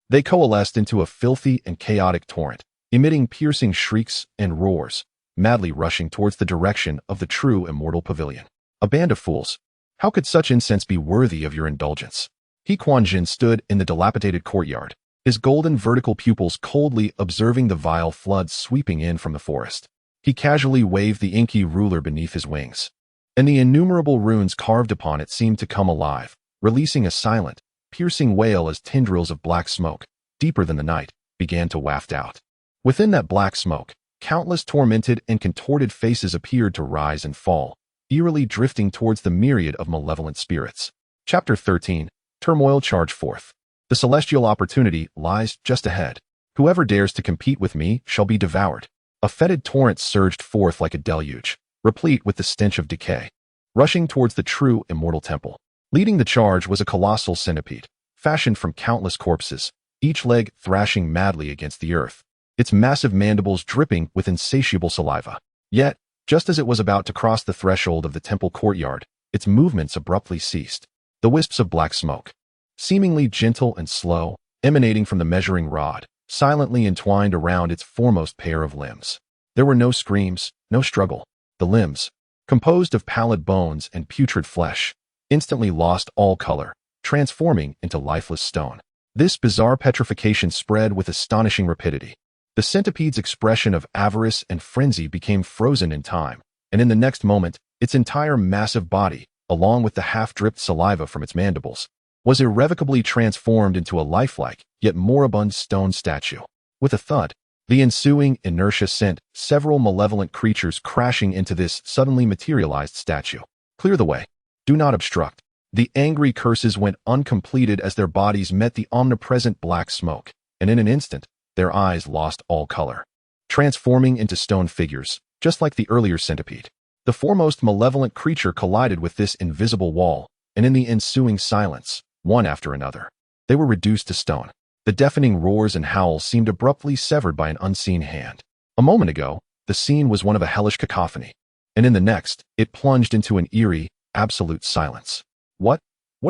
They coalesced into a filthy and chaotic torrent, emitting piercing shrieks and roars, madly rushing towards the direction of the true immortal pavilion. A band of fools. How could such incense be worthy of your indulgence? Quanzhen stood in the dilapidated courtyard, his golden vertical pupils coldly observing the vile floods sweeping in from the forest. He casually waved the inky ruler beneath his wings, and the innumerable runes carved upon it seemed to come alive, releasing a silent, piercing wail as tendrils of black smoke, deeper than the night, began to waft out. Within that black smoke, countless tormented and contorted faces appeared to rise and fall, eerily drifting towards the myriad of malevolent spirits. Chapter 13. Turmoil Charge Forth. The celestial opportunity lies just ahead. Whoever dares to compete with me shall be devoured. A fetid torrent surged forth like a deluge, replete with the stench of decay, rushing towards the true immortal temple. Leading the charge was a colossal centipede, fashioned from countless corpses, each leg thrashing madly against the earth, its massive mandibles dripping with insatiable saliva. Yet, just as it was about to cross the threshold of the temple courtyard, its movements abruptly ceased. The wisps of black smoke, seemingly gentle and slow, emanating from the measuring rod, silently entwined around its foremost pair of limbs. There were no screams, no struggle. The limbs, composed of pallid bones and putrid flesh, instantly lost all color, transforming into lifeless stone. This bizarre petrification spread with astonishing rapidity. The centipede's expression of avarice and frenzy became frozen in time, and in the next moment, its entire massive body, along with the half-dripped saliva from its mandibles, was irrevocably transformed into a lifelike, yet moribund stone statue. With a thud, the ensuing inertia sent several malevolent creatures crashing into this suddenly materialized statue. Clear the way. Do not obstruct. The angry curses went uncompleted as their bodies met the omnipresent black smoke, and in an instant, their eyes lost all color, transforming into stone figures, just like the earlier centipede. The foremost malevolent creature collided with this invisible wall, and in the ensuing silence, one after another, they were reduced to stone. The deafening roars and howls seemed abruptly severed by an unseen hand. A moment ago, the scene was one of a hellish cacophony, and in the next, it plunged into an eerie, absolute silence. What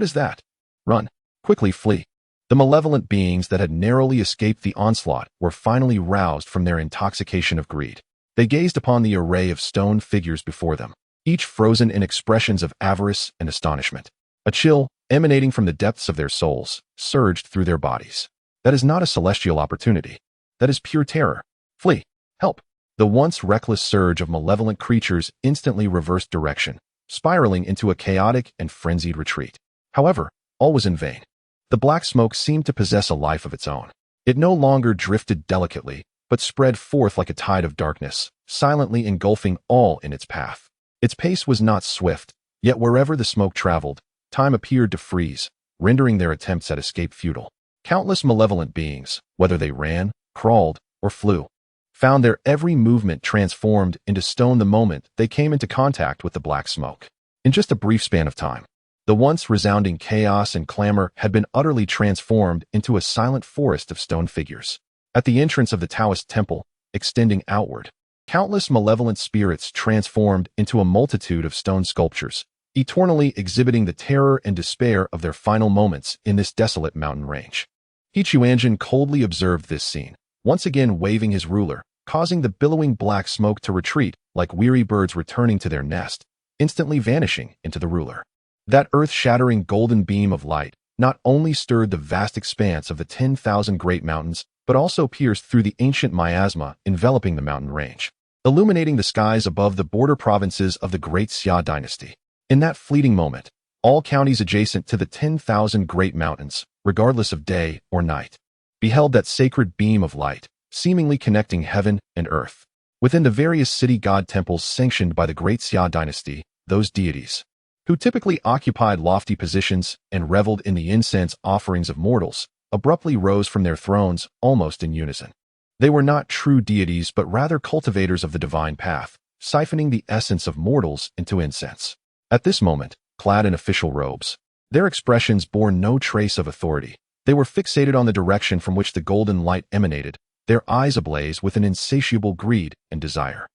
is that? Run. Quickly flee. The malevolent beings that had narrowly escaped the onslaught were finally roused from their intoxication of greed. They gazed upon the array of stone figures before them, each frozen in expressions of avarice and astonishment. A chill, emanating from the depths of their souls, surged through their bodies. That is not a celestial opportunity. That is pure terror. Flee. Help. The once reckless surge of malevolent creatures instantly reversed direction, spiraling into a chaotic and frenzied retreat. However, all was in vain. The black smoke seemed to possess a life of its own. It no longer drifted delicately, but spread forth like a tide of darkness, silently engulfing all in its path. Its pace was not swift, yet wherever the smoke traveled, time appeared to freeze, rendering their attempts at escape futile. Countless malevolent beings, whether they ran, crawled, or flew, found their every movement transformed into stone the moment they came into contact with the black smoke. In just a brief span of time, the once resounding chaos and clamor had been utterly transformed into a silent forest of stone figures. At the entrance of the Taoist temple, extending outward, countless malevolent spirits transformed into a multitude of stone sculptures, eternally exhibiting the terror and despair of their final moments in this desolate mountain range. Quanzhen coldly observed this scene, once again waving his ruler, causing the billowing black smoke to retreat like weary birds returning to their nest, instantly vanishing into the ruler. That earth-shattering golden beam of light not only stirred the vast expanse of the 10,000 great mountains, but also pierced through the ancient miasma enveloping the mountain range, illuminating the skies above the border provinces of the Great Xia dynasty. In that fleeting moment, all counties adjacent to the 10,000 great mountains, regardless of day or night, beheld that sacred beam of light, seemingly connecting heaven and earth. Within the various city god temples sanctioned by the Great Xia dynasty, those deities, who typically occupied lofty positions and reveled in the incense offerings of mortals, abruptly rose from their thrones almost in unison. They were not true deities but rather cultivators of the divine path, siphoning the essence of mortals into incense. At this moment, clad in official robes, their expressions bore no trace of authority. They were fixated on the direction from which the golden light emanated, their eyes ablaze with an insatiable greed and desire.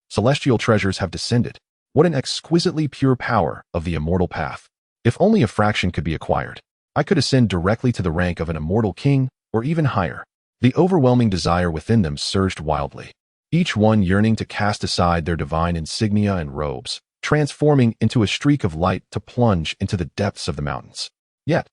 Celestial treasures have descended. What an exquisitely pure power of the immortal path. If only a fraction could be acquired, I could ascend directly to the rank of an immortal king, or even higher. The overwhelming desire within them surged wildly, each one yearning to cast aside their divine insignia and robes, transforming into a streak of light to plunge into the depths of the mountains. Yet,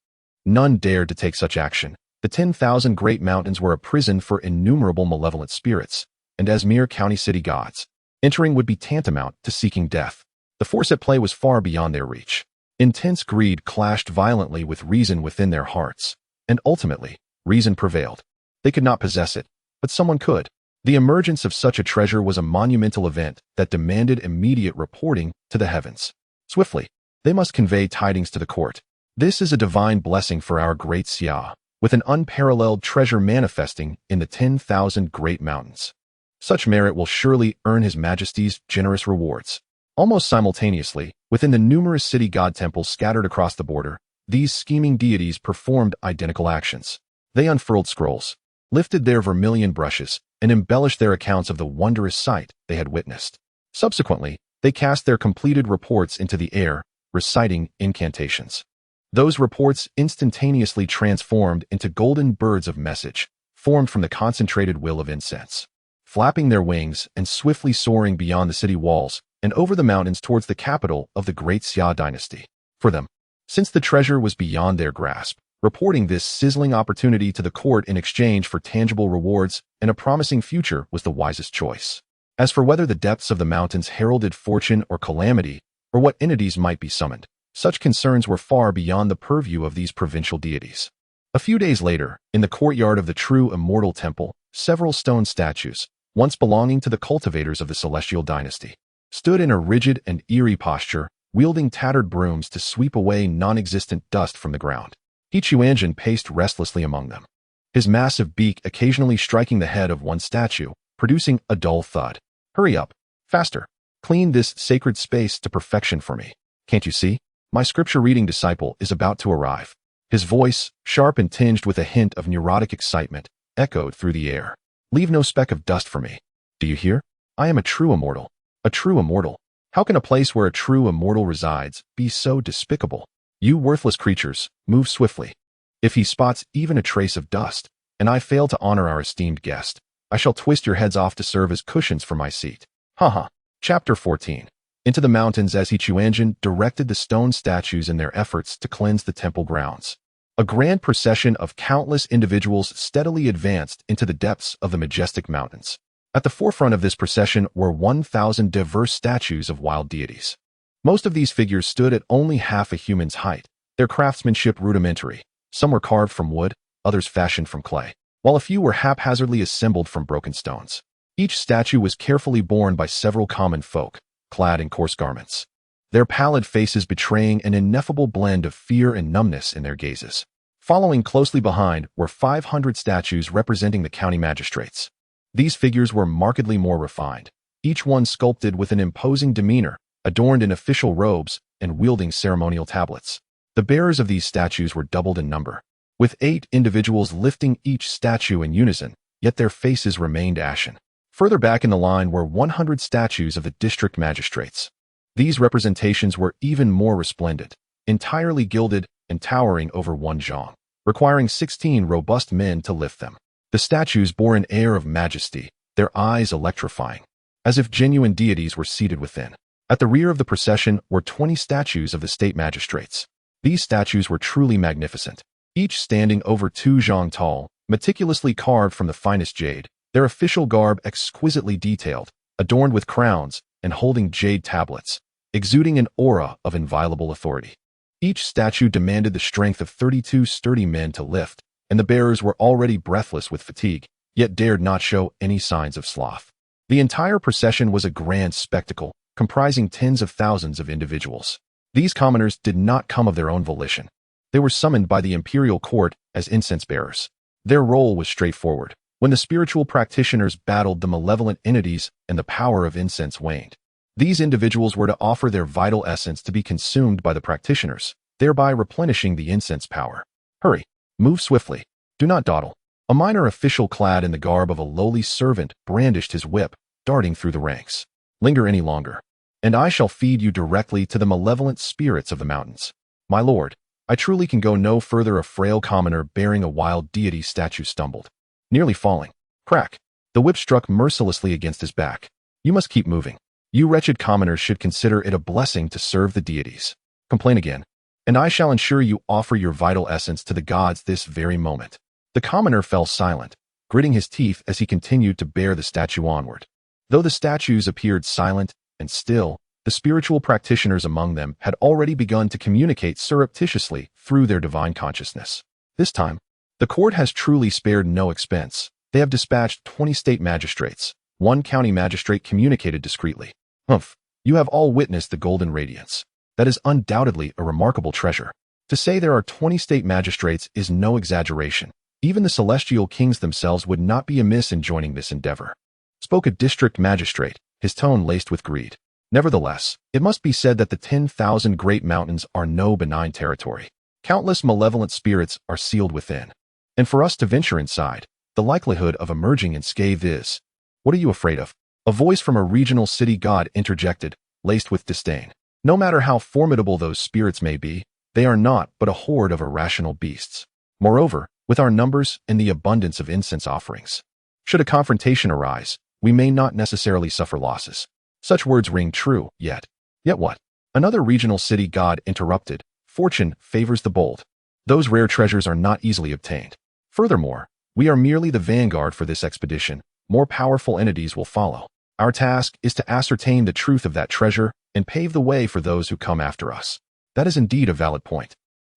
none dared to take such action. The 10,000 great mountains were a prison for innumerable malevolent spirits, and as mere county city gods, entering would be tantamount to seeking death. The force at play was far beyond their reach. Intense greed clashed violently with reason within their hearts, and ultimately, reason prevailed. They could not possess it, but someone could. The emergence of such a treasure was a monumental event that demanded immediate reporting to the heavens. Swiftly, they must convey tidings to the court. This is a divine blessing for our Great Xia, with an unparalleled treasure manifesting in the 10,000 great mountains. Such merit will surely earn His Majesty's generous rewards. Almost simultaneously, within the numerous city god temples scattered across the border, these scheming deities performed identical actions. They unfurled scrolls, lifted their vermilion brushes, and embellished their accounts of the wondrous sight they had witnessed. Subsequently, they cast their completed reports into the air, reciting incantations. Those reports instantaneously transformed into golden birds of message, formed from the concentrated will of incense. Flapping their wings and swiftly soaring beyond the city walls and over the mountains towards the capital of the Great Xia dynasty. For them, since the treasure was beyond their grasp, reporting this sizzling opportunity to the court in exchange for tangible rewards and a promising future was the wisest choice. As for whether the depths of the mountains heralded fortune or calamity, or what entities might be summoned, such concerns were far beyond the purview of these provincial deities. A few days later, in the courtyard of the true immortal temple, several stone statues, once belonging to the cultivators of the celestial dynasty, stood in a rigid and eerie posture, wielding tattered brooms to sweep away non-existent dust from the ground. Quanzhen paced restlessly among them, his massive beak occasionally striking the head of one statue, producing a dull thud. "Hurry up, faster, clean this sacred space to perfection for me. Can't you see? My scripture-reading disciple is about to arrive." His voice, sharp and tinged with a hint of neurotic excitement, echoed through the air. "Leave no speck of dust for me. Do you hear? I am a true immortal. A true immortal. How can a place where a true immortal resides be so despicable? You worthless creatures, move swiftly. If he spots even a trace of dust, and I fail to honor our esteemed guest, I shall twist your heads off to serve as cushions for my seat." Haha. Chapter 14. Into the mountains as Quanzhen directed the stone statues in their efforts to cleanse the temple grounds. A grand procession of countless individuals steadily advanced into the depths of the majestic mountains. At the forefront of this procession were 1,000 diverse statues of wild deities. Most of these figures stood at only half a human's height, their craftsmanship rudimentary. Some were carved from wood, others fashioned from clay, while a few were haphazardly assembled from broken stones. Each statue was carefully borne by several common folk, clad in coarse garments, their pallid faces betraying an ineffable blend of fear and numbness in their gazes. Following closely behind were 500 statues representing the county magistrates. These figures were markedly more refined, each one sculpted with an imposing demeanor, adorned in official robes and wielding ceremonial tablets. The bearers of these statues were doubled in number, with 8 individuals lifting each statue in unison, yet their faces remained ashen. Further back in the line were 100 statues of the district magistrates. These representations were even more resplendent, entirely gilded and towering over one zhang, requiring 16 robust men to lift them. The statues bore an air of majesty, their eyes electrifying, as if genuine deities were seated within. At the rear of the procession were 20 statues of the state magistrates. These statues were truly magnificent, each standing over 2 zhang tall, meticulously carved from the finest jade, their official garb exquisitely detailed, adorned with crowns and holding jade tablets, exuding an aura of inviolable authority. Each statue demanded the strength of 32 sturdy men to lift, and the bearers were already breathless with fatigue, yet dared not show any signs of sloth. The entire procession was a grand spectacle, comprising tens of thousands of individuals. These commoners did not come of their own volition. They were summoned by the imperial court as incense bearers. Their role was straightforward. When the spiritual practitioners battled the malevolent entities and the power of incense waned, these individuals were to offer their vital essence to be consumed by the practitioners, thereby replenishing the incense power. Hurry, move swiftly, do not dawdle. A minor official clad in the garb of a lowly servant brandished his whip, darting through the ranks. Linger any longer, and I shall feed you directly to the malevolent spirits of the mountains. My lord, I truly can go no further. A frail commoner bearing a wild deity statue stumbled, nearly falling. Crack! The whip struck mercilessly against his back. You must keep moving. You wretched commoners should consider it a blessing to serve the deities. Complain again, and I shall ensure you offer your vital essence to the gods this very moment. The commoner fell silent, gritting his teeth as he continued to bear the statue onward. Though the statues appeared silent and still, the spiritual practitioners among them had already begun to communicate surreptitiously through their divine consciousness. This time, the court has truly spared no expense. They have dispatched 20 state magistrates. 1 county magistrate communicated discreetly. Humph, you have all witnessed the golden radiance. That is undoubtedly a remarkable treasure. To say there are 20 state magistrates is no exaggeration. Even the celestial kings themselves would not be amiss in joining this endeavor. Spoke a district magistrate, his tone laced with greed. Nevertheless, it must be said that the 10,000 great mountains are no benign territory. Countless malevolent spirits are sealed within. And for us to venture inside, the likelihood of emerging unscathed is— What are you afraid of? A voice from a regional city god interjected, laced with disdain. No matter how formidable those spirits may be, they are not but a horde of irrational beasts. Moreover, with our numbers and the abundance of incense offerings, should a confrontation arise, we may not necessarily suffer losses. Such words ring true, yet what? Another regional city god interrupted. Fortune favors the bold. Those rare treasures are not easily obtained. Furthermore, we are merely the vanguard for this expedition. More powerful entities will follow. Our task is to ascertain the truth of that treasure and pave the way for those who come after us. That is indeed a valid point.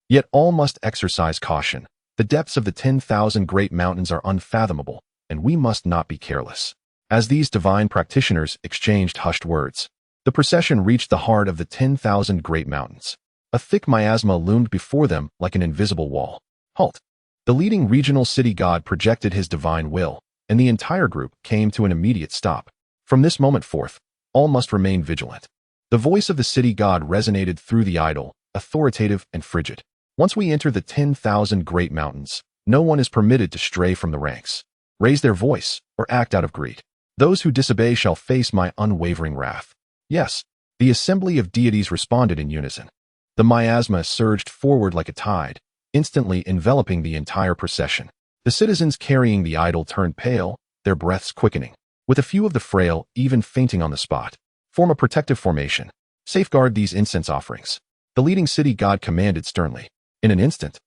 Yet all must exercise caution. The depths of the 10,000 great mountains are unfathomable, and we must not be careless. As these divine practitioners exchanged hushed words, the procession reached the heart of the 10,000 great mountains. A thick miasma loomed before them like an invisible wall. Halt! The leading regional city god projected his divine will, and the entire group came to an immediate stop. From this moment forth, all must remain vigilant. The voice of the city god resonated through the idol, authoritative and frigid. Once we enter the 10,000 great mountains, no one is permitted to stray from the ranks, raise their voice, or act out of greed. Those who disobey shall face my unwavering wrath. Yes, the assembly of deities responded in unison. The miasma surged forward like a tide, instantly enveloping the entire procession. The citizens carrying the idol turned pale, their breaths quickening. With a few of the frail, even fainting on the spot. Form a protective formation. Safeguard these incense offerings. The leading city god commanded sternly. In an instant,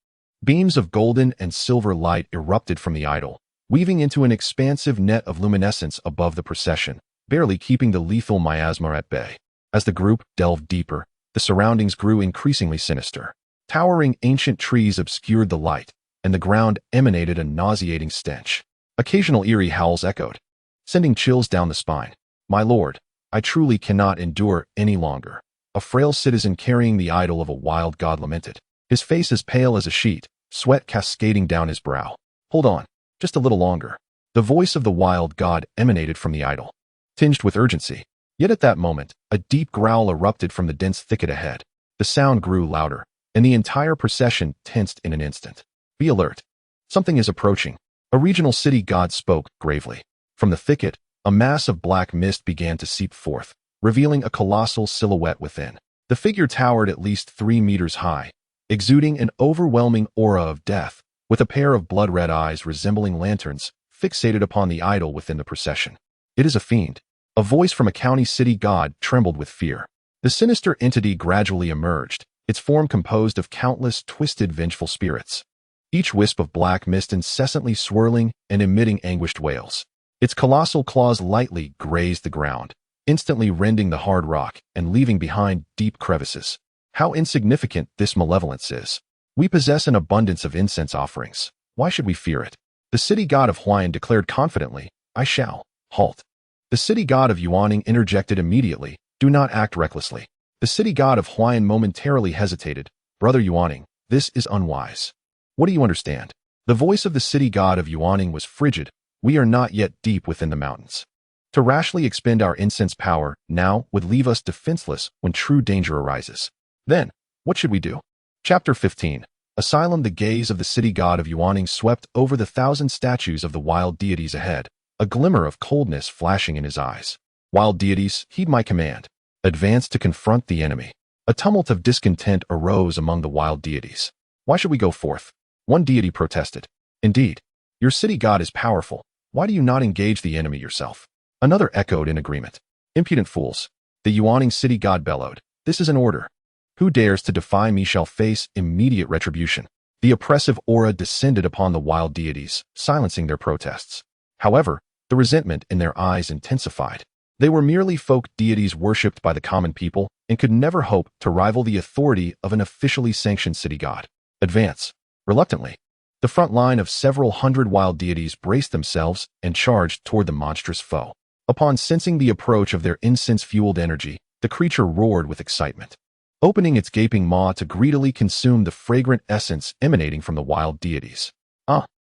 beams of golden and silver light erupted from the idol, weaving into an expansive net of luminescence above the procession, barely keeping the lethal miasma at bay. As the group delved deeper, the surroundings grew increasingly sinister. Towering ancient trees obscured the light, and the ground emanated a nauseating stench. Occasional eerie howls echoed, sending chills down the spine. My lord, I truly cannot endure any longer. A frail citizen carrying the idol of a wild god lamented. His face as pale as a sheet, sweat cascading down his brow. Hold on, just a little longer. The voice of the wild god emanated from the idol, tinged with urgency. Yet at that moment, a deep growl erupted from the dense thicket ahead. The sound grew louder, and the entire procession tensed in an instant. Be alert. Something is approaching. A regional city god spoke gravely. From the thicket, a mass of black mist began to seep forth, revealing a colossal silhouette within. The figure towered at least 3 meters high, exuding an overwhelming aura of death, with a pair of blood-red eyes resembling lanterns fixated upon the idol within the procession. It is a fiend. A voice from a county city god trembled with fear. The sinister entity gradually emerged, its form composed of countless twisted vengeful spirits. Each wisp of black mist incessantly swirling and emitting anguished wails. Its colossal claws lightly grazed the ground, instantly rending the hard rock and leaving behind deep crevices. How insignificant this malevolence is. We possess an abundance of incense offerings. Why should we fear it? The city god of Huayan declared confidently, I shall. Halt. The city god of Yuaning interjected immediately, do not act recklessly. The city god of Huayan momentarily hesitated, Brother Yuaning, this is unwise. What do you understand? The voice of the city god of Yuaning was frigid, we are not yet deep within the mountains. To rashly expend our incense power now would leave us defenseless when true danger arises. Then, what should we do? Chapter 15. Asylum. The gaze of the city god of Yuaning swept over the 1,000 statues of the wild deities ahead, a glimmer of coldness flashing in his eyes. Wild deities, heed my command. Advance to confront the enemy. A tumult of discontent arose among the wild deities. Why should we go forth? One deity protested. Indeed, your city god is powerful. Why do you not engage the enemy yourself? Another echoed in agreement. Impudent fools. The Yuaning city god bellowed. This is an order. Who dares to defy me shall face immediate retribution. The oppressive aura descended upon the wild deities, silencing their protests. However, the resentment in their eyes intensified. They were merely folk deities worshipped by the common people and could never hope to rival the authority of an officially sanctioned city god. Advance. Reluctantly, the front line of several hundred wild deities braced themselves and charged toward the monstrous foe. Upon sensing the approach of their incense-fueled energy, the creature roared with excitement, opening its gaping maw to greedily consume the fragrant essence emanating from the wild deities.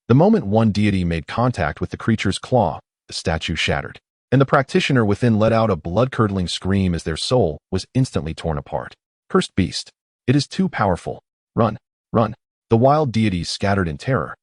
The moment one deity made contact with the creature's claw, the statue shattered, and the practitioner within let out a blood-curdling scream as their soul was instantly torn apart. Cursed beast! It is too powerful. Run, run! The wild deities scattered in terror.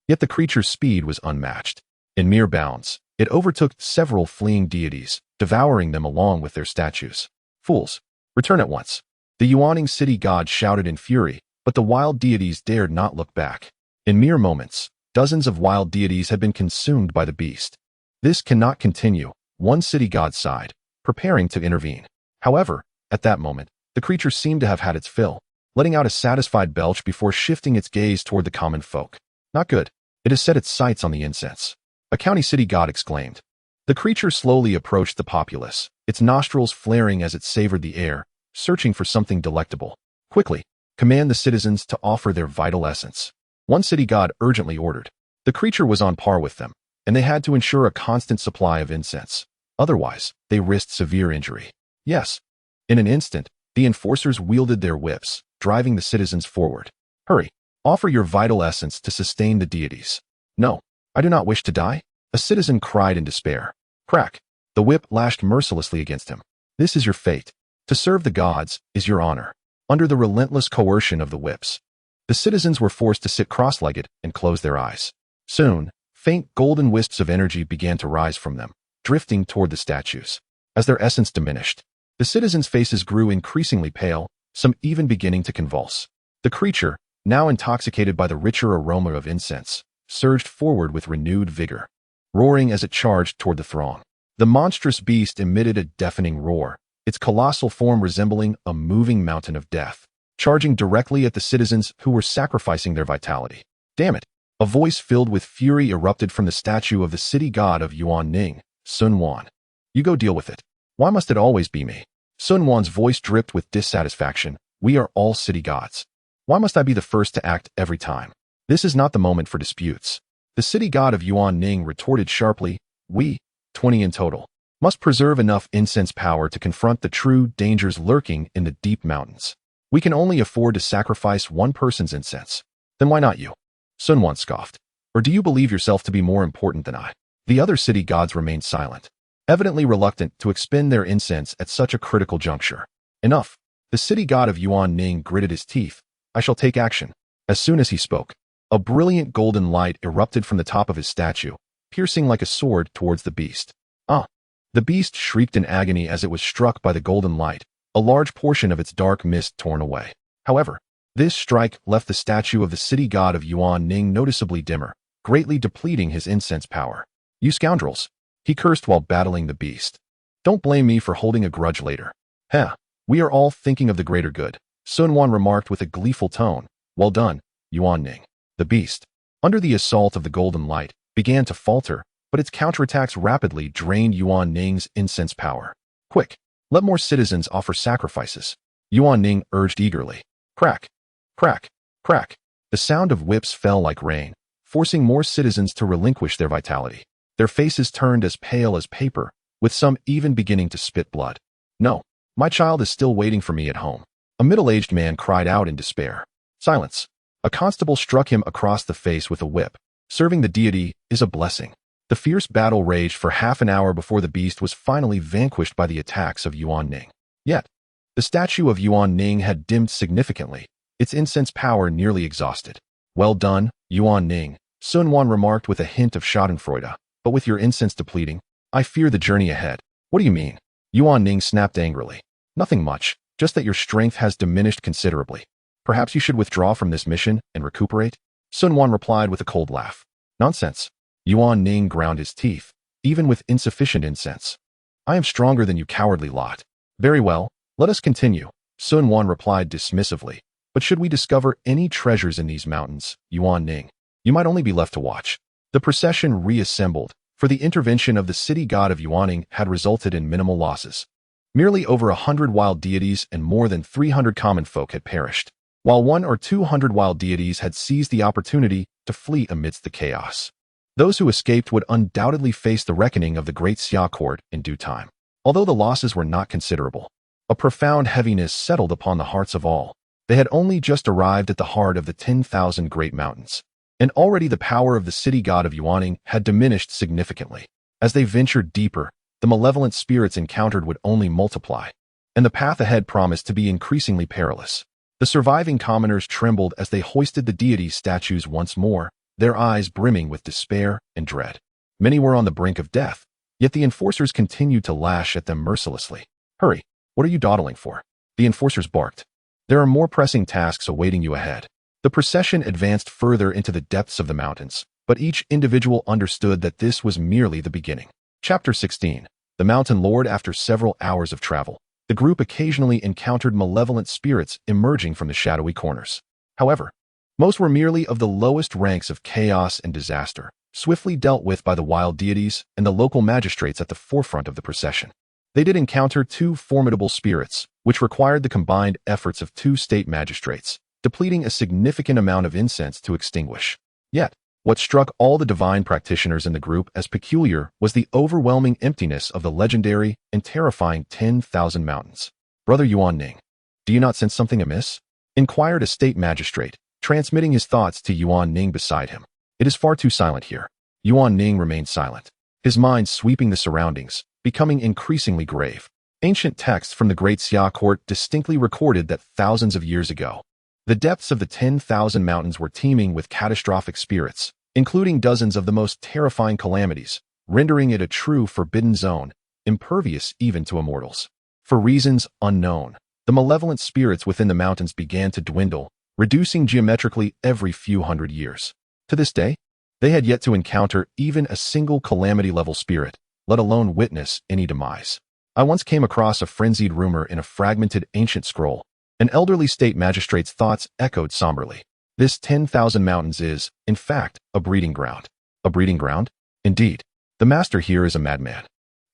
Yet the creature's speed was unmatched. In mere bounds, it overtook several fleeing deities, devouring them along with their statues. Fools! Return at once! The Yuaning city god shouted in fury, but the wild deities dared not look back. In mere moments, dozens of wild deities had been consumed by the beast. This cannot continue, one city god sighed, preparing to intervene. However, at that moment, the creature seemed to have had its fill, letting out a satisfied belch before shifting its gaze toward the common folk. Not good. It has set its sights on the incense. A county city god exclaimed. The creature slowly approached the populace, its nostrils flaring as it savored the air, searching for something delectable. Quickly, command the citizens to offer their vital essence. One city god urgently ordered. The creature was on par with them, and they had to ensure a constant supply of incense. Otherwise, they risked severe injury. Yes. In an instant, the enforcers wielded their whips, driving the citizens forward. Hurry, offer your vital essence to sustain the deities. No, I do not wish to die. A citizen cried in despair. Crack. The whip lashed mercilessly against him. This is your fate. To serve the gods is your honor. Under the relentless coercion of the whips, the citizens were forced to sit cross-legged and close their eyes. Soon, faint golden wisps of energy began to rise from them, drifting toward the statues. As their essence diminished, the citizens' faces grew increasingly pale, some even beginning to convulse. The creature, now intoxicated by the richer aroma of incense, surged forward with renewed vigor, roaring as it charged toward the throng. The monstrous beast emitted a deafening roar, its colossal form resembling a moving mountain of death, charging directly at the citizens who were sacrificing their vitality. Damn it! A voice filled with fury erupted from the statue of the city god of Yuanning, Sun Wan. You go deal with it. Why must it always be me? Sun Wan's voice dripped with dissatisfaction. We are all city gods. Why must I be the first to act every time? This is not the moment for disputes. The city god of Yuanning retorted sharply. We, 20 in total, must preserve enough incense power to confront the true dangers lurking in the deep mountains. We can only afford to sacrifice one person's incense. Then why not you? Sun Wan scoffed. Or do you believe yourself to be more important than I? The other city gods remained silent, evidently reluctant to expend their incense at such a critical juncture. Enough. The city god of Yuanning gritted his teeth. I shall take action. As soon as he spoke, a brilliant golden light erupted from the top of his statue, piercing like a sword towards the beast. The beast shrieked in agony as it was struck by the golden light, a large portion of its dark mist torn away. However, this strike left the statue of the city god of Yuanning noticeably dimmer, greatly depleting his incense power. "You scoundrels," he cursed while battling the beast. "Don't blame me for holding a grudge later." "Heh, we are all thinking of the greater good," Sun Quan remarked with a gleeful tone. "Well done, Yuan Ning." The beast, under the assault of the golden light, began to falter, but its counterattacks rapidly drained Yuan Ning's incense power. "Quick, let more citizens offer sacrifices," Yuan Ning urged eagerly. Crack, crack, crack. The sound of whips fell like rain, forcing more citizens to relinquish their vitality. Their faces turned as pale as paper, with some even beginning to spit blood. "No, my child is still waiting for me at home," a middle-aged man cried out in despair. "Silence." A constable struck him across the face with a whip. "Serving the deity is a blessing." The fierce battle raged for half an hour before the beast was finally vanquished by the attacks of Yuan Ning. Yet, the statue of Yuan Ning had dimmed significantly, its incense power nearly exhausted. "Well done, Yuan Ning," Sun Quan remarked with a hint of schadenfreude. "But with your incense depleting, I fear the journey ahead." "What do you mean?" Yuan Ning snapped angrily. "Nothing much, just that your strength has diminished considerably. Perhaps you should withdraw from this mission and recuperate?" Sun Quan replied with a cold laugh. "Nonsense." Yuan Ning ground his teeth. "Even with insufficient incense, I am stronger than you cowardly lot." "Very well, let us continue," Sun Quan replied dismissively. "But should we discover any treasures in these mountains, Yuan Ning, you might only be left to watch." The procession reassembled, for the intervention of the city god of Yuaning had resulted in minimal losses. Merely over 100 wild deities and more than 300 common folk had perished, while 100 or 200 wild deities had seized the opportunity to flee amidst the chaos. Those who escaped would undoubtedly face the reckoning of the Great Xia Court in due time. Although the losses were not considerable, a profound heaviness settled upon the hearts of all. They had only just arrived at the heart of the 10,000 great mountains, and already the power of the city god of Yuaning had diminished significantly. As they ventured deeper, the malevolent spirits encountered would only multiply, and the path ahead promised to be increasingly perilous. The surviving commoners trembled as they hoisted the deity's statues once more, their eyes brimming with despair and dread. Many were on the brink of death, yet the enforcers continued to lash at them mercilessly. "Hurry, what are you dawdling for?" the enforcers barked. "There are more pressing tasks awaiting you ahead." The procession advanced further into the depths of the mountains, but each individual understood that this was merely the beginning. Chapter 16. The Mountain Lord. After several hours of travel, the group occasionally encountered malevolent spirits emerging from the shadowy corners. However, most were merely of the lowest ranks of chaos and disaster, swiftly dealt with by the wild deities and the local magistrates at the forefront of the procession. They did encounter 2 formidable spirits, which required the combined efforts of 2 state magistrates, depleting a significant amount of incense to extinguish. Yet, what struck all the divine practitioners in the group as peculiar was the overwhelming emptiness of the legendary and terrifying 10,000 mountains. "Brother Yuan Ning, do you not sense something amiss?" inquired a state magistrate, transmitting his thoughts to Yuan Ning beside him. "It is far too silent here." Yuan Ning remained silent, his mind sweeping the surroundings, becoming increasingly grave. Ancient texts from the Great Xia Court distinctly recorded that thousands of years ago, the depths of the 10,000 mountains were teeming with catastrophic spirits, including dozens of the most terrifying calamities, rendering it a true forbidden zone, impervious even to immortals. For reasons unknown, the malevolent spirits within the mountains began to dwindle, reducing geometrically every few hundred years. To this day, they had yet to encounter even a single calamity-level spirit, let alone witness any demise. I once came across a frenzied rumor in a fragmented ancient scroll. An elderly state magistrate's thoughts echoed somberly. "This 10,000 mountains is, in fact, a breeding ground." "A breeding ground?" "Indeed. The master here is a madman,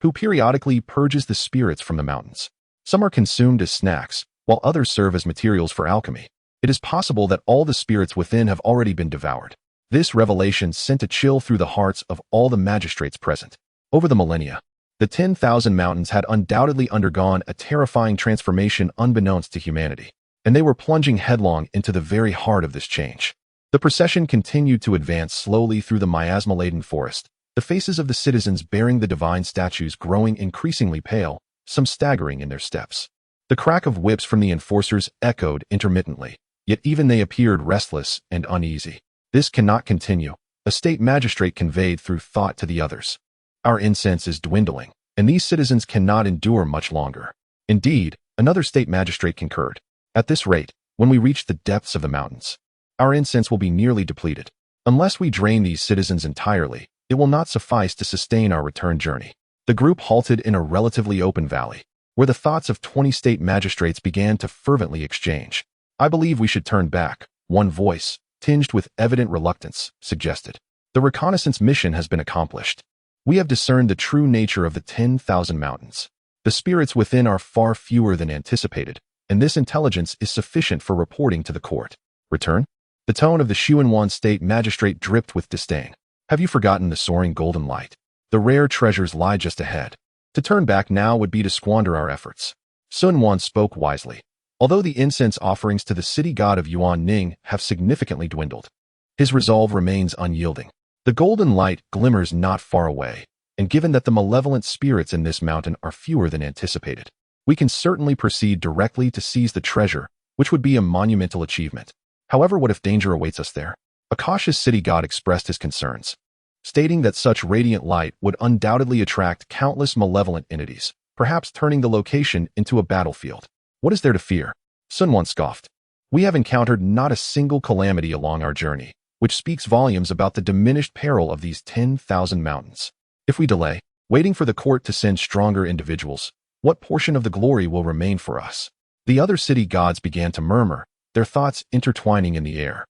who periodically purges the spirits from the mountains. Some are consumed as snacks, while others serve as materials for alchemy. It is possible that all the spirits within have already been devoured." This revelation sent a chill through the hearts of all the magistrates present. Over the millennia, the 10,000 mountains had undoubtedly undergone a terrifying transformation unbeknownst to humanity, and they were plunging headlong into the very heart of this change. The procession continued to advance slowly through the miasma-laden forest, the faces of the citizens bearing the divine statues growing increasingly pale, some staggering in their steps. The crack of whips from the enforcers echoed intermittently, yet even they appeared restless and uneasy. "This cannot continue," a state magistrate conveyed through thought to the others. "Our incense is dwindling, and these citizens cannot endure much longer." Indeed, another state magistrate concurred. "At this rate, when we reach the depths of the mountains, our incense will be nearly depleted." Unless we drain these citizens entirely, it will not suffice to sustain our return journey. The group halted in a relatively open valley, where the thoughts of 20 state magistrates began to fervently exchange. I believe we should turn back, one voice, tinged with evident reluctance, suggested. The reconnaissance mission has been accomplished. We have discerned the true nature of the 10,000 mountains. The spirits within are far fewer than anticipated, and this intelligence is sufficient for reporting to the court. Return? The tone of the Xuanwan state magistrate dripped with disdain. Have you forgotten the soaring golden light? The rare treasures lie just ahead. To turn back now would be to squander our efforts. Sun Wan spoke wisely. Although the incense offerings to the city god of Yuan Ning have significantly dwindled, his resolve remains unyielding. The golden light glimmers not far away, and given that the malevolent spirits in this mountain are fewer than anticipated, we can certainly proceed directly to seize the treasure, which would be a monumental achievement. However, what if danger awaits us there? A cautious city god expressed his concerns, stating that such radiant light would undoubtedly attract countless malevolent entities, perhaps turning the location into a battlefield. What is there to fear? Sun Wan scoffed. We have encountered not a single calamity along our journey, which speaks volumes about the diminished peril of these 10,000 mountains. If we delay, waiting for the court to send stronger individuals, what portion of the glory will remain for us? The other city gods began to murmur, their thoughts intertwining in the air.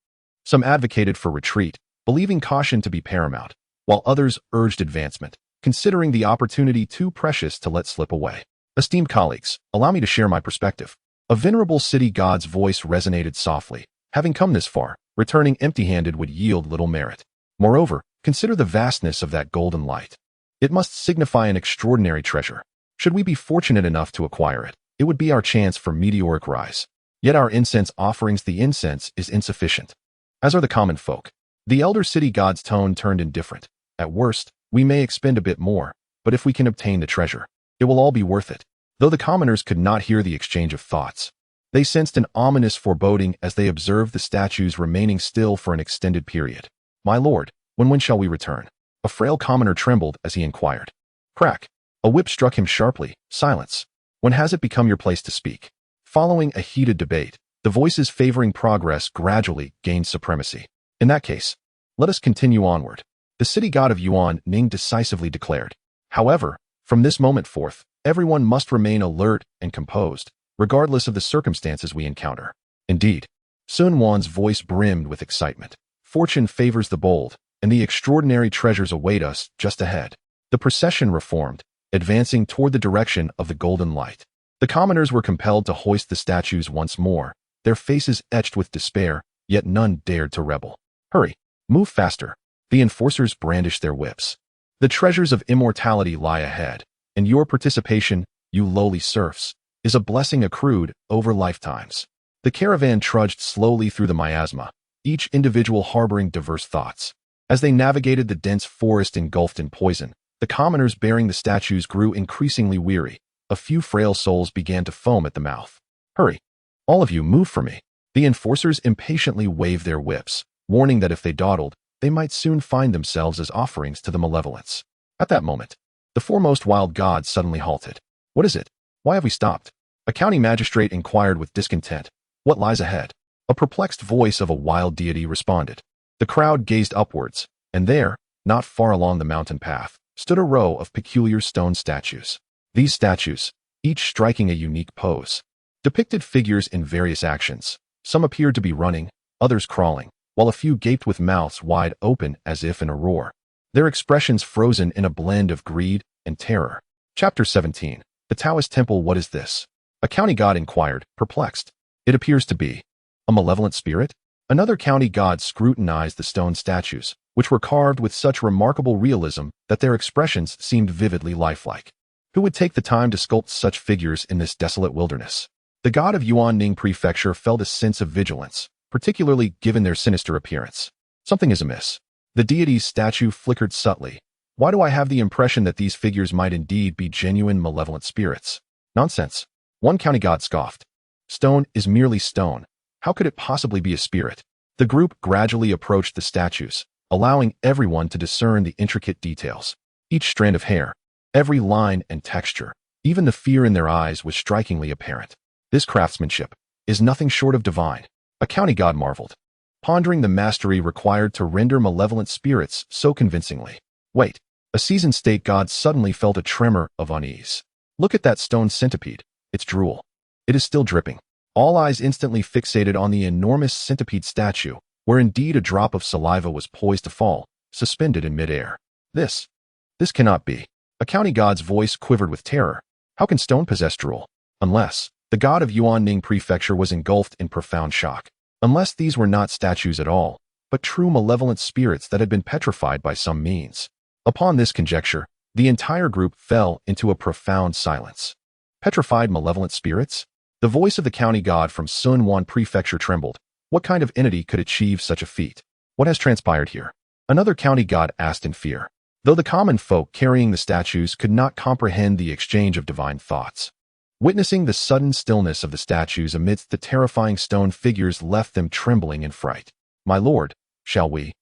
Some advocated for retreat, believing caution to be paramount, while others urged advancement, considering the opportunity too precious to let slip away. Esteemed colleagues, allow me to share my perspective. A venerable city god's voice resonated softly. Having come this far, returning empty-handed would yield little merit. Moreover, consider the vastness of that golden light. It must signify an extraordinary treasure. Should we be fortunate enough to acquire it, it would be our chance for meteoric rise. Yet our incense offerings, the incense is insufficient, as are the common folk. The elder city god's tone turned indifferent. At worst, we may expend a bit more, but if we can obtain the treasure, it will all be worth it. Though the commoners could not hear the exchange of thoughts, they sensed an ominous foreboding as they observed the statues remaining still for an extended period. My lord, when shall we return? A frail commoner trembled as he inquired. Crack! A whip struck him sharply. Silence. When has it become your place to speak? Following a heated debate, the voices favoring progress gradually gained supremacy. In that case, let us continue onward. The city god of Yuan Ning decisively declared. However, from this moment forth, everyone must remain alert and composed, regardless of the circumstances we encounter. Indeed, Sun Wan's voice brimmed with excitement. Fortune favors the bold, and the extraordinary treasures await us just ahead. The procession reformed, advancing toward the direction of the golden light. The commoners were compelled to hoist the statues once more, their faces etched with despair, yet none dared to rebel. Hurry, move faster. The enforcers brandished their whips. The treasures of immortality lie ahead, and your participation, you lowly serfs, is a blessing accrued over lifetimes. The caravan trudged slowly through the miasma, each individual harboring diverse thoughts. As they navigated the dense forest engulfed in poison, the commoners bearing the statues grew increasingly weary. A few frail souls began to foam at the mouth. Hurry! All of you, move for me. The enforcers impatiently waved their whips, warning that if they dawdled, they might soon find themselves as offerings to the malevolence. At that moment, the foremost wild god suddenly halted. What is it? Why have we stopped? A county magistrate inquired with discontent. What lies ahead? A perplexed voice of a wild deity responded. The crowd gazed upwards, and there, not far along the mountain path, stood a row of peculiar stone statues. These statues, each striking a unique pose, depicted figures in various actions. Some appeared to be running, others crawling, while a few gaped with mouths wide open as if in a roar, their expressions frozen in a blend of greed and terror. Chapter 17. The Taoist Temple. What is this? A county god inquired, perplexed. It appears to be a malevolent spirit? Another county god scrutinized the stone statues, which were carved with such remarkable realism that their expressions seemed vividly lifelike. Who would take the time to sculpt such figures in this desolate wilderness? The god of Yuanning Prefecture felt a sense of vigilance, particularly given their sinister appearance. Something is amiss. The deity's statue flickered subtly. Why do I have the impression that these figures might indeed be genuine malevolent spirits? Nonsense. One county god scoffed. Stone is merely stone. How could it possibly be a spirit? The group gradually approached the statues, allowing everyone to discern the intricate details. Each strand of hair, every line and texture, even the fear in their eyes was strikingly apparent. This craftsmanship is nothing short of divine. A county god marveled. pondering the mastery required to render malevolent spirits so convincingly. Wait, a seasoned state god suddenly felt a tremor of unease. Look at that stone centipede, its drool. It is still dripping. All eyes instantly fixated on the enormous centipede statue, where indeed a drop of saliva was poised to fall, suspended in midair. This cannot be. A county god's voice quivered with terror. How can stone possess drool? Unless the god of Yuanning Prefecture was engulfed in profound shock. Unless these were not statues at all, but true malevolent spirits that had been petrified by some means. Upon this conjecture, the entire group fell into a profound silence. Petrified malevolent spirits? The voice of the county god from Sunwan Prefecture trembled. What kind of entity could achieve such a feat? What has transpired here? Another county god asked in fear, though the common folk carrying the statues could not comprehend the exchange of divine thoughts. Witnessing the sudden stillness of the statues amidst the terrifying stone figures left them trembling in fright. My lord, shall we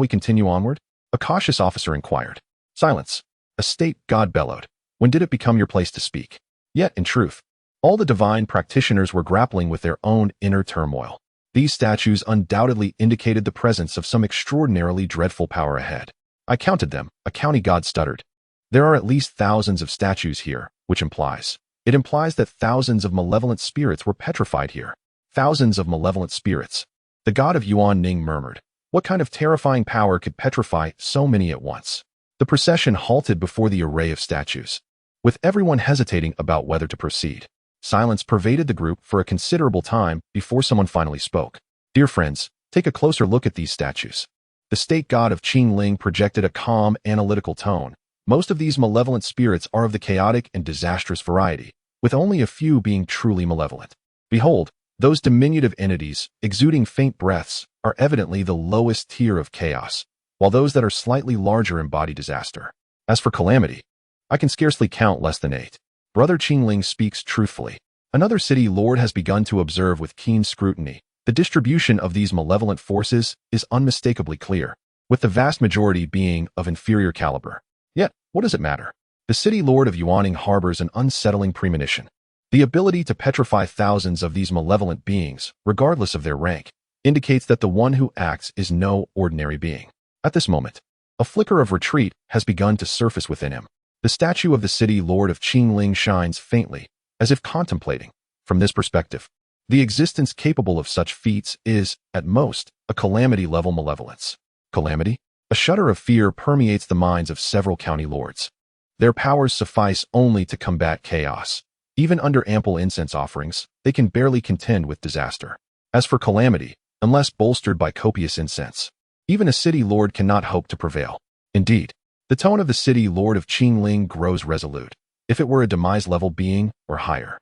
continue onward? A cautious officer inquired. Silence. A state god bellowed. When did it become your place to speak? Yet, in truth, all the divine practitioners were grappling with their own inner turmoil. These statues undoubtedly indicated the presence of some extraordinarily dreadful power ahead. I counted them, a county god stuttered. There are at least thousands of statues here, which implies that thousands of malevolent spirits were petrified here. Thousands of malevolent spirits. The god of Yuanning murmured. What kind of terrifying power could petrify so many at once? The procession halted before the array of statues, with everyone hesitating about whether to proceed. Silence pervaded the group for a considerable time before someone finally spoke. Dear friends, take a closer look at these statues. The state god of Qingling projected a calm, analytical tone. Most of these malevolent spirits are of the chaotic and disastrous variety, with only a few being truly malevolent. Behold, those diminutive entities, exuding faint breaths, are evidently the lowest tier of chaos, while those that are slightly larger embody disaster. As for calamity, I can scarcely count less than 8. Brother Qingling speaks truthfully. Another city lord has begun to observe with keen scrutiny. The distribution of these malevolent forces is unmistakably clear, with the vast majority being of inferior caliber. Yet, what does it matter? The city lord of Yuanning harbors an unsettling premonition. The ability to petrify thousands of these malevolent beings, regardless of their rank, indicates that the one who acts is no ordinary being. At this moment, a flicker of retreat has begun to surface within him. The statue of the city lord of Qingling shines faintly, as if contemplating. From this perspective, the existence capable of such feats is, at most, a calamity-level malevolence. Calamity? A shudder of fear permeates the minds of several county lords. Their powers suffice only to combat chaos. Even under ample incense offerings, they can barely contend with disaster. As for calamity, unless bolstered by copious incense, even a city lord cannot hope to prevail. Indeed, the tone of the city lord of Qingling grows resolute. If it were a demise-level being or higher,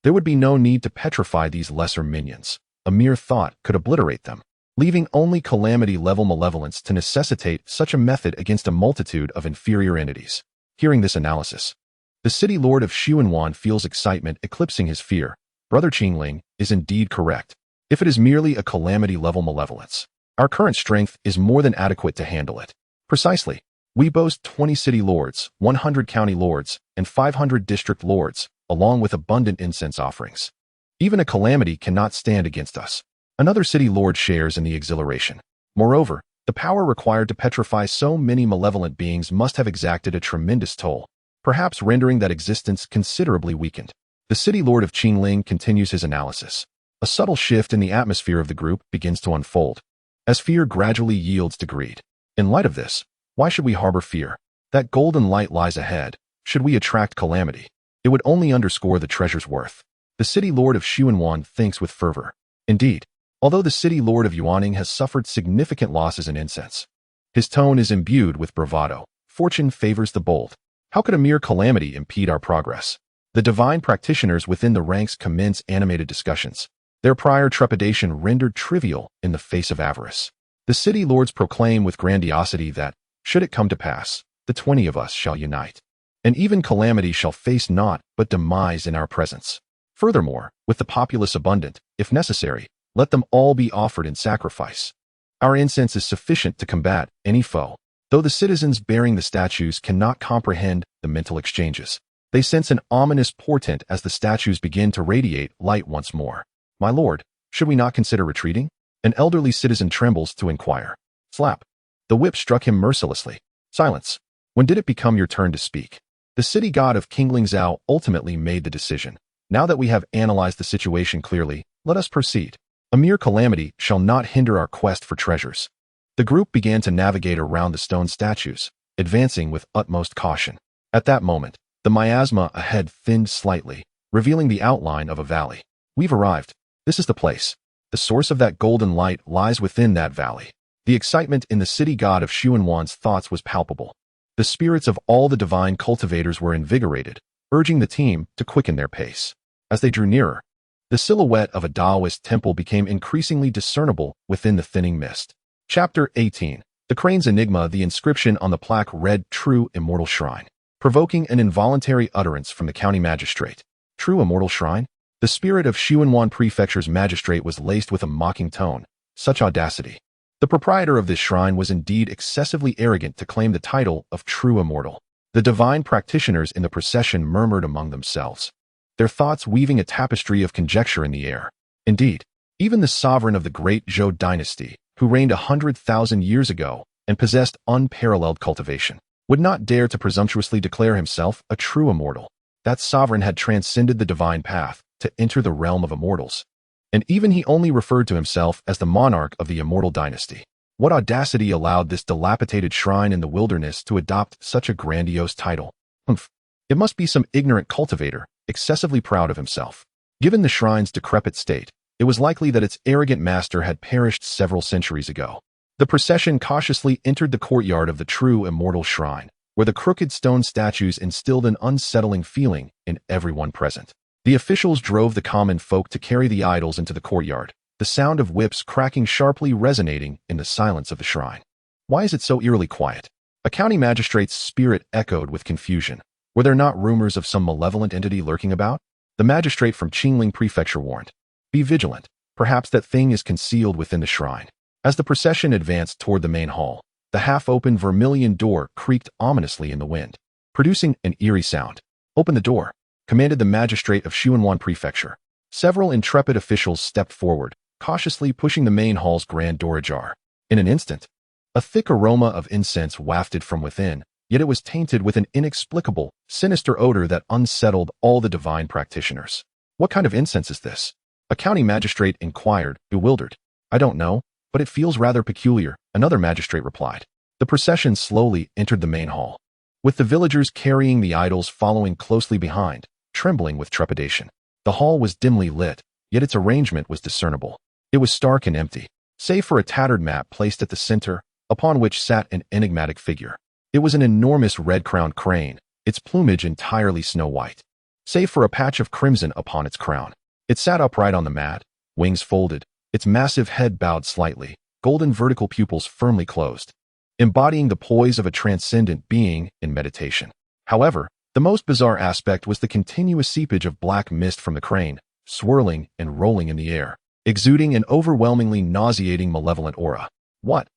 there would be no need to petrify these lesser minions. A mere thought could obliterate them, leaving only calamity-level malevolence to necessitate such a method against a multitude of inferior entities. Hearing this analysis, the city lord of Xuanwan feels excitement eclipsing his fear. Brother Qingling is indeed correct. If it is merely a calamity-level malevolence, our current strength is more than adequate to handle it. Precisely. We boast 20 city lords, 100 county lords, and 500 district lords, along with abundant incense offerings. Even a calamity cannot stand against us. Another city lord shares in the exhilaration. Moreover, the power required to petrify so many malevolent beings must have exacted a tremendous toll, perhaps rendering that existence considerably weakened. The city lord of Qingling continues his analysis. A subtle shift in the atmosphere of the group begins to unfold, as fear gradually yields to greed. In light of this, why should we harbor fear? That golden light lies ahead. Should we attract calamity, it would only underscore the treasure's worth. The city lord of Xuanwan thinks with fervor. Indeed, although the city lord of Yuanning has suffered significant losses in incense, his tone is imbued with bravado. Fortune favors the bold. How could a mere calamity impede our progress? The divine practitioners within the ranks commence animated discussions, their prior trepidation rendered trivial in the face of avarice. The city lords proclaim with grandiosity that, should it come to pass, the 20 of us shall unite, and even calamity shall face naught but demise in our presence. Furthermore, with the populace abundant, if necessary, let them all be offered in sacrifice. Our incense is sufficient to combat any foe. Though the citizens bearing the statues cannot comprehend the mental exchanges, they sense an ominous portent as the statues begin to radiate light once more. My lord, should we not consider retreating? An elderly citizen trembles to inquire. Slap. The whip struck him mercilessly. Silence. When did it become your turn to speak? The city god of King Zhao ultimately made the decision. Now that we have analyzed the situation clearly, let us proceed. A mere calamity shall not hinder our quest for treasures. The group began to navigate around the stone statues, advancing with utmost caution. At that moment, the miasma ahead thinned slightly, revealing the outline of a valley. We've arrived. This is the place. The source of that golden light lies within that valley. The excitement in the city god of Xuanwan's thoughts was palpable. The spirits of all the divine cultivators were invigorated, urging the team to quicken their pace. As they drew nearer, the silhouette of a Taoist temple became increasingly discernible within the thinning mist. Chapter 18. The Crane's Enigma. The inscription on the plaque read, "True Immortal Shrine," provoking an involuntary utterance from the county magistrate. True Immortal Shrine? The spirit of Xuanwan Prefecture's magistrate was laced with a mocking tone. Such audacity. The proprietor of this shrine was indeed excessively arrogant to claim the title of True Immortal. The divine practitioners in the procession murmured among themselves, their thoughts weaving a tapestry of conjecture in the air. Indeed, even the sovereign of the great Zhou dynasty, who reigned 100,000 years ago and possessed unparalleled cultivation, would not dare to presumptuously declare himself a true immortal. That sovereign had transcended the divine path to enter the realm of immortals, and even he only referred to himself as the monarch of the immortal dynasty. What audacity allowed this dilapidated shrine in the wilderness to adopt such a grandiose title? Humph. It must be some ignorant cultivator, excessively proud of himself. Given the shrine's decrepit state, it was likely that its arrogant master had perished several centuries ago. The procession cautiously entered the courtyard of the true immortal shrine, where the crooked stone statues instilled an unsettling feeling in everyone present. The officials drove the common folk to carry the idols into the courtyard, the sound of whips cracking sharply resonating in the silence of the shrine. Why is it so eerily quiet? A county magistrate's spirit echoed with confusion. Were there not rumors of some malevolent entity lurking about? The magistrate from Qingling Prefecture warned. Be vigilant. Perhaps that thing is concealed within the shrine. As the procession advanced toward the main hall, the half-open vermilion door creaked ominously in the wind, producing an eerie sound. Open the door, commanded the magistrate of Xuanwan Prefecture. Several intrepid officials stepped forward, cautiously pushing the main hall's grand door ajar. In an instant, a thick aroma of incense wafted from within, yet it was tainted with an inexplicable, sinister odor that unsettled all the divine practitioners. What kind of incense is this? A county magistrate inquired, bewildered. I don't know, but it feels rather peculiar, another magistrate replied. The procession slowly entered the main hall, with the villagers carrying the idols following closely behind, trembling with trepidation. The hall was dimly lit, yet its arrangement was discernible. It was stark and empty, save for a tattered map placed at the center, upon which sat an enigmatic figure. It was an enormous red-crowned crane, its plumage entirely snow-white, save for a patch of crimson upon its crown. It sat upright on the mat, wings folded, its massive head bowed slightly, golden vertical pupils firmly closed, embodying the poise of a transcendent being in meditation. However, the most bizarre aspect was the continuous seepage of black mist from the crane, swirling and rolling in the air, exuding an overwhelmingly nauseating malevolent aura. What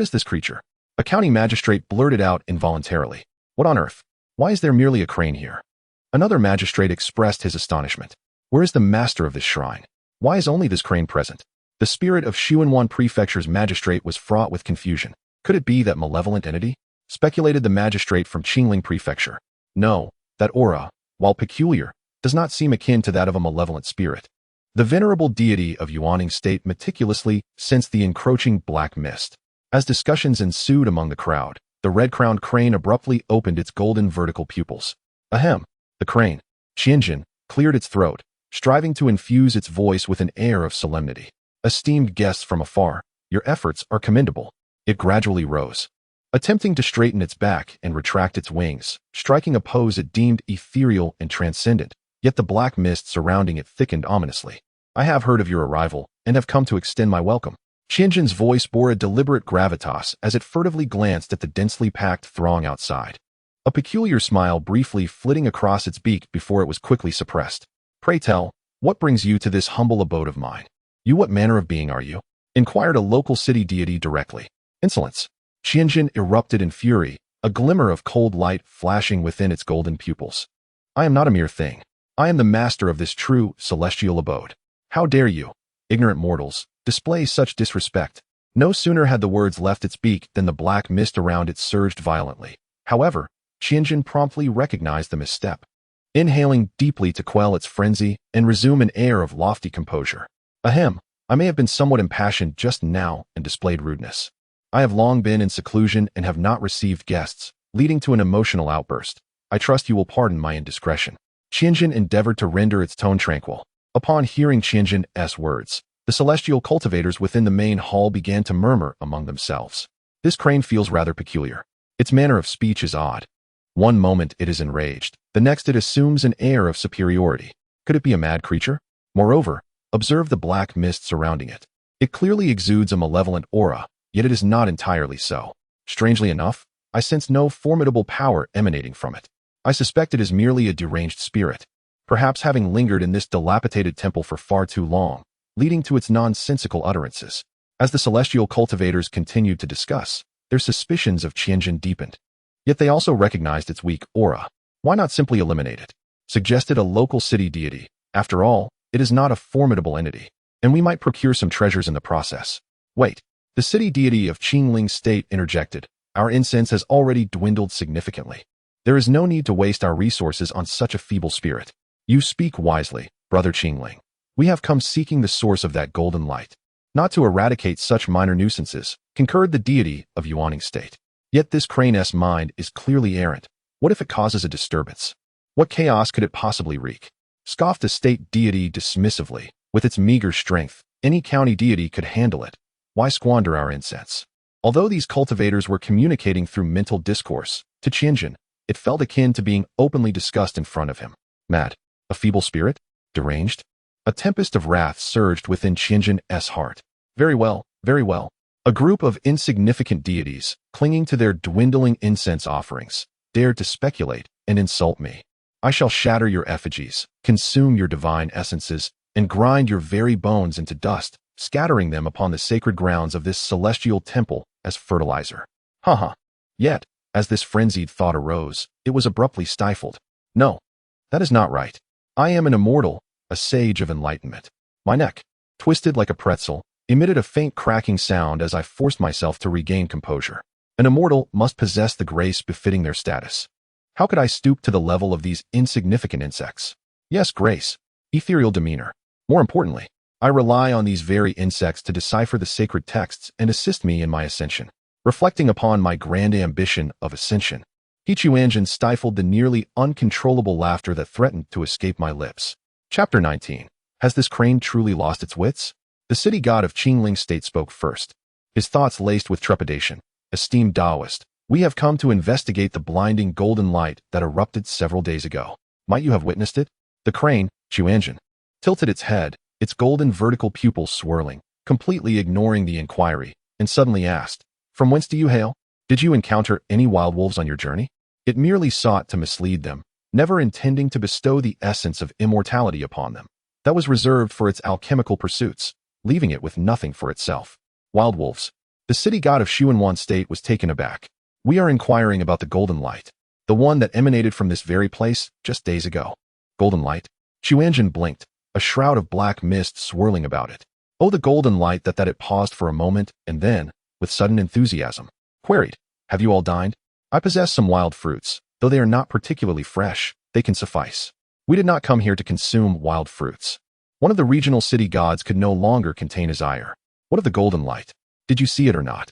is this creature? A county magistrate blurted out involuntarily. What on earth? Why is there merely a crane here? Another magistrate expressed his astonishment. Where is the master of this shrine? Why is only this crane present? The spirit of Xuanwan Prefecture's magistrate was fraught with confusion. Could it be that malevolent entity? Speculated the magistrate from Qingling Prefecture. No, that aura, while peculiar, does not seem akin to that of a malevolent spirit. The venerable deity of Yuaning State meticulously sensed the encroaching black mist. As discussions ensued among the crowd, the red-crowned crane abruptly opened its golden vertical pupils. Ahem! The crane, Quanzhen, cleared its throat, striving to infuse its voice with an air of solemnity. Esteemed guests from afar, your efforts are commendable. It gradually rose, attempting to straighten its back and retract its wings, striking a pose it deemed ethereal and transcendent, yet the black mist surrounding it thickened ominously. I have heard of your arrival, and have come to extend my welcome. Quanzhen's voice bore a deliberate gravitas as it furtively glanced at the densely packed throng outside, a peculiar smile briefly flitting across its beak before it was quickly suppressed. Pray tell, what brings you to this humble abode of mine? You what manner of being are you? Inquired a local city deity directly. Insolence. Quanzhen erupted in fury, a glimmer of cold light flashing within its golden pupils. I am not a mere thing. I am the master of this true, celestial abode. How dare you? Ignorant mortals, display such disrespect. No sooner had the words left its beak than the black mist around it surged violently. However, Quanzhen promptly recognized the misstep, inhaling deeply to quell its frenzy and resume an air of lofty composure. Ahem, I may have been somewhat impassioned just now and displayed rudeness. I have long been in seclusion and have not received guests, leading to an emotional outburst. I trust you will pardon my indiscretion. Quanzhen endeavored to render its tone tranquil. Upon hearing Quanzhen's words, the celestial cultivators within the main hall began to murmur among themselves. This crane feels rather peculiar. Its manner of speech is odd. One moment it is enraged, the next it assumes an air of superiority. Could it be a mad creature? Moreover, observe the black mist surrounding it. It clearly exudes a malevolent aura, yet it is not entirely so. Strangely enough, I sense no formidable power emanating from it. I suspect it is merely a deranged spirit, perhaps having lingered in this dilapidated temple for far too long, leading to its nonsensical utterances. As the celestial cultivators continued to discuss, their suspicions of Quanzhen deepened. Yet they also recognized its weak aura. Why not simply eliminate it? Suggested a local city deity. After all, it is not a formidable entity, and we might procure some treasures in the process. Wait, the city deity of Qingling State interjected. Our incense has already dwindled significantly. There is no need to waste our resources on such a feeble spirit. You speak wisely, brother Qingling. We have come seeking the source of that golden light, not to eradicate such minor nuisances, concurred the deity of Yuaning State. Yet this crane's mind is clearly errant. What if it causes a disturbance? What chaos could it possibly wreak? Scoffed the state deity dismissively. With its meager strength, any county deity could handle it. Why squander our incense? Although these cultivators were communicating through mental discourse, to Quanzhen, it felt akin to being openly discussed in front of him. Mad? A feeble spirit? Deranged? A tempest of wrath surged within Quanzhen's heart. Very well, very well. A group of insignificant deities, clinging to their dwindling incense offerings, dared to speculate and insult me. I shall shatter your effigies, consume your divine essences, and grind your very bones into dust, scattering them upon the sacred grounds of this celestial temple as fertilizer. Haha. Yet, as this frenzied thought arose, it was abruptly stifled. No, that is not right. I am an immortal, a sage of enlightenment. My neck, twisted like a pretzel, emitted a faint cracking sound as I forced myself to regain composure. An immortal must possess the grace befitting their status. How could I stoop to the level of these insignificant insects? Yes, grace, ethereal demeanor. More importantly, I rely on these very insects to decipher the sacred texts and assist me in my ascension. Reflecting upon my grand ambition of ascension, Quanzhen stifled the nearly uncontrollable laughter that threatened to escape my lips. Chapter 19. Has this crane truly lost its wits? The city god of Qingling State spoke first, his thoughts laced with trepidation. Esteemed Taoist, we have come to investigate the blinding golden light that erupted several days ago. Might you have witnessed it? The crane, Quanzhen, tilted its head, its golden vertical pupils swirling, completely ignoring the inquiry, and suddenly asked, "From whence do you hail? Did you encounter any wild wolves on your journey?" It merely sought to mislead them, never intending to bestow the essence of immortality upon them. That was reserved for its alchemical pursuits, leaving it with nothing for itself. Wild wolves. The city god of Xuanwan State was taken aback. We are inquiring about the golden light, the one that emanated from this very place just days ago. Golden light? Quanzhen blinked, a shroud of black mist swirling about it. Oh, the golden light that it paused for a moment, and then, with sudden enthusiasm, queried, "Have you all dined? I possess some wild fruits. Though they are not particularly fresh, they can suffice. We did not come here to consume wild fruits." One of the regional city gods could no longer contain his ire. What of the golden light? Did you see it or not?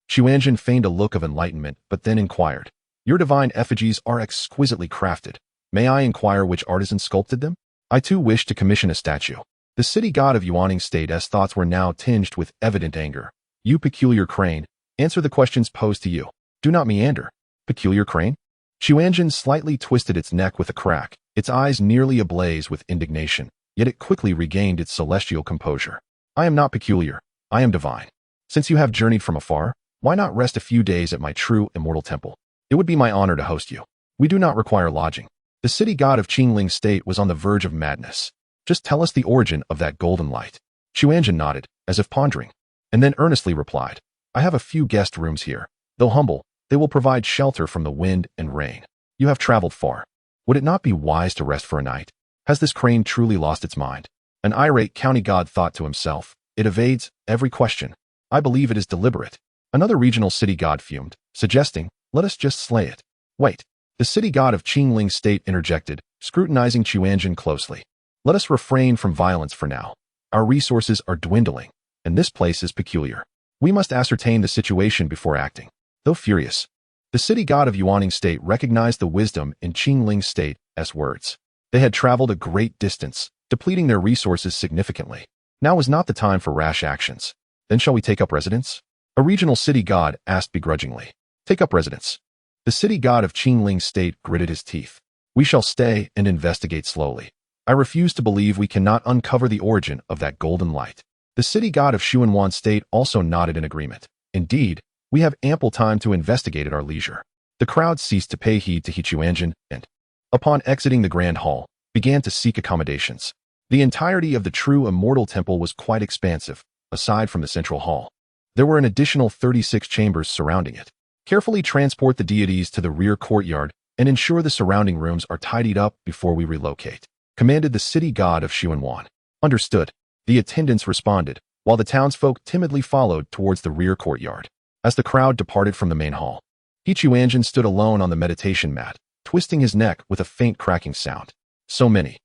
Quanzhen feigned a look of enlightenment, but then inquired, "Your divine effigies are exquisitely crafted. May I inquire which artisan sculpted them? I too wish to commission a statue." The city god of Yuaning State's thoughts were now tinged with evident anger. "You peculiar crane, answer the questions posed to you. Do not meander." Peculiar crane? Quanzhen slightly twisted its neck with a crack, its eyes nearly ablaze with indignation, yet it quickly regained its celestial composure. "I am not peculiar. I am divine. Since you have journeyed from afar, why not rest a few days at my true immortal temple? It would be my honor to host you. We do not require lodging." The city god of Qingling State was on the verge of madness. "Just tell us the origin of that golden light." Quanzhen nodded, as if pondering, and then earnestly replied, "I have a few guest rooms here. Though humble, they will provide shelter from the wind and rain. You have traveled far. Would it not be wise to rest for a night? Has this crane truly lost its mind?" An irate county god thought to himself, "It evades every question. I believe it is deliberate." Another regional city god fumed, suggesting, "Let us just slay it." "Wait." The city god of Qingling State interjected, scrutinizing Quanzhen closely. "Let us refrain from violence for now. Our resources are dwindling, and this place is peculiar. We must ascertain the situation before acting." Though furious, the city god of Yuaning State recognized the wisdom in Qingling State's words. They had traveled a great distance, depleting their resources significantly. Now was not the time for rash actions. "Then shall we take up residence?" A regional city god asked begrudgingly. "Take up residence." The city god of Qingling State gritted his teeth. "We shall stay and investigate slowly. I refuse to believe we cannot uncover the origin of that golden light." The city god of Xuanwan State also nodded in agreement. "Indeed, we have ample time to investigate at our leisure." The crowd ceased to pay heed to Quanzhen and, upon exiting the grand hall, began to seek accommodations. The entirety of the true immortal temple was quite expansive, aside from the central hall. There were an additional 36 chambers surrounding it. Carefully transport the deities to the rear courtyard and ensure the surrounding rooms are tidied up before we relocate, commanded the city god of Xuanwan. Understood. The attendants responded, while the townsfolk timidly followed towards the rear courtyard. As the crowd departed from the main hall, Quanzhen stood alone on the meditation mat, twisting his neck with a faint cracking sound. So many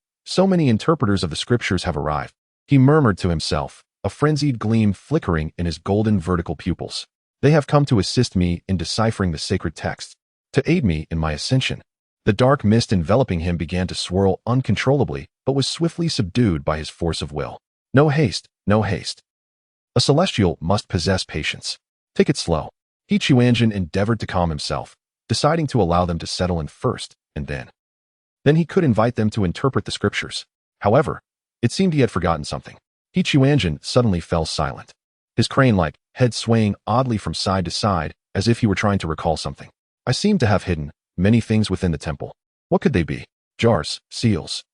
interpreters of the scriptures have arrived," he murmured to himself, a frenzied gleam flickering in his golden vertical pupils. "They have come to assist me in deciphering the sacred texts, to aid me in my ascension." The dark mist enveloping him began to swirl uncontrollably, but was swiftly subdued by his force of will. "No haste, no haste. A celestial must possess patience. Take it slow." Quanzhen endeavored to calm himself, deciding to allow them to settle in first, and then he could invite them to interpret the scriptures. However, it seemed he had forgotten something. Quanzhen suddenly fell silent, his crane-like head swaying oddly from side to side as if he were trying to recall something. "I seem to have hidden many things within the temple. What could they be? Jars, seals.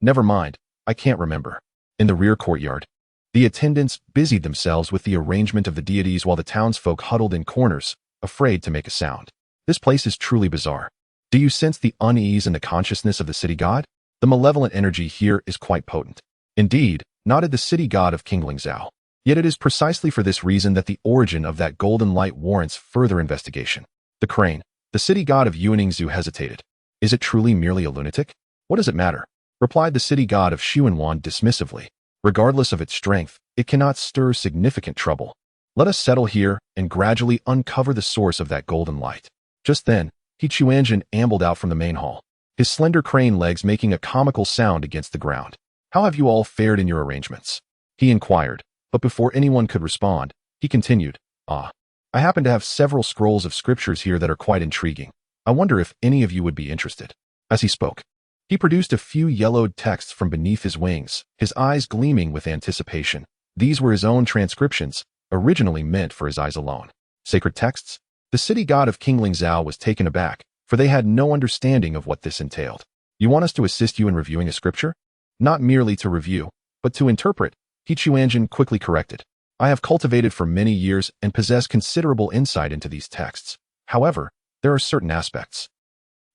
Never mind, I can't remember." In the rear courtyard, the attendants busied themselves with the arrangement of the deities while the townsfolk huddled in corners, afraid to make a sound. "This place is truly bizarre. Do you sense the unease in the consciousness of the city god? The malevolent energy here is quite potent." "Indeed," nodded the city god of Qinglingzhou. "Yet it is precisely for this reason that the origin of that golden light warrants further investigation." The crane, the city god of Yuaningzhou, hesitated. "Is it truly merely a lunatic? What does it matter?" replied the city god of Xuanwan dismissively. "Regardless of its strength, it cannot stir significant trouble. Let us settle here and gradually uncover the source of that golden light." Just then, Quanzhen ambled out from the main hall, his slender crane legs making a comical sound against the ground. "How have you all fared in your arrangements?" he inquired, but before anyone could respond, he continued, I happen to have several scrolls of scriptures here that are quite intriguing. I wonder if any of you would be interested." As he spoke, he produced a few yellowed texts from beneath his wings, his eyes gleaming with anticipation. These were his own transcriptions, originally meant for his eyes alone. Sacred texts? The city god of Qinglingzhou was taken aback, for they had no understanding of what this entailed. "You want us to assist you in reviewing a scripture?" "Not merely to review, but to interpret," Quanzhen quickly corrected. "I have cultivated for many years and possess considerable insight into these texts. However, there are certain aspects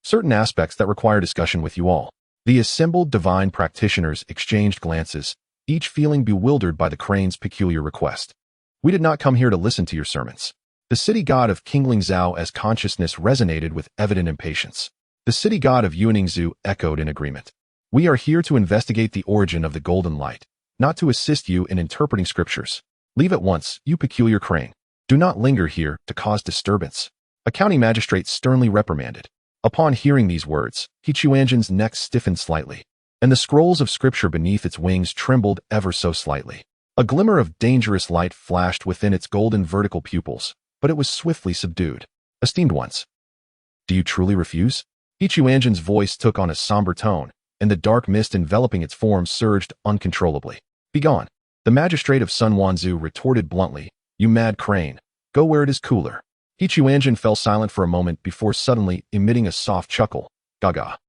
that require discussion with you all." The assembled divine practitioners exchanged glances, each feeling bewildered by the crane's peculiar request. "We did not come here to listen to your sermons." The city god of Qinglingzhou's consciousness resonated with evident impatience. The city god of Yuaningzhou echoed in agreement. "We are here to investigate the origin of the golden light, not to assist you in interpreting scriptures. Leave at once, you peculiar crane. Do not linger here to cause disturbance." A county magistrate sternly reprimanded. Upon hearing these words, Quanzhen's neck stiffened slightly, and the scrolls of scripture beneath its wings trembled ever so slightly. A glimmer of dangerous light flashed within its golden vertical pupils, but it was swiftly subdued. "Esteemed ones, do you truly refuse?" Quanzhen's voice took on a somber tone, and the dark mist enveloping its form surged uncontrollably. "Begone!" The magistrate of Sun Wanzhou retorted bluntly, "You mad crane, go where it is cooler." Quanzhen fell silent for a moment before suddenly emitting a soft chuckle. "Gaga.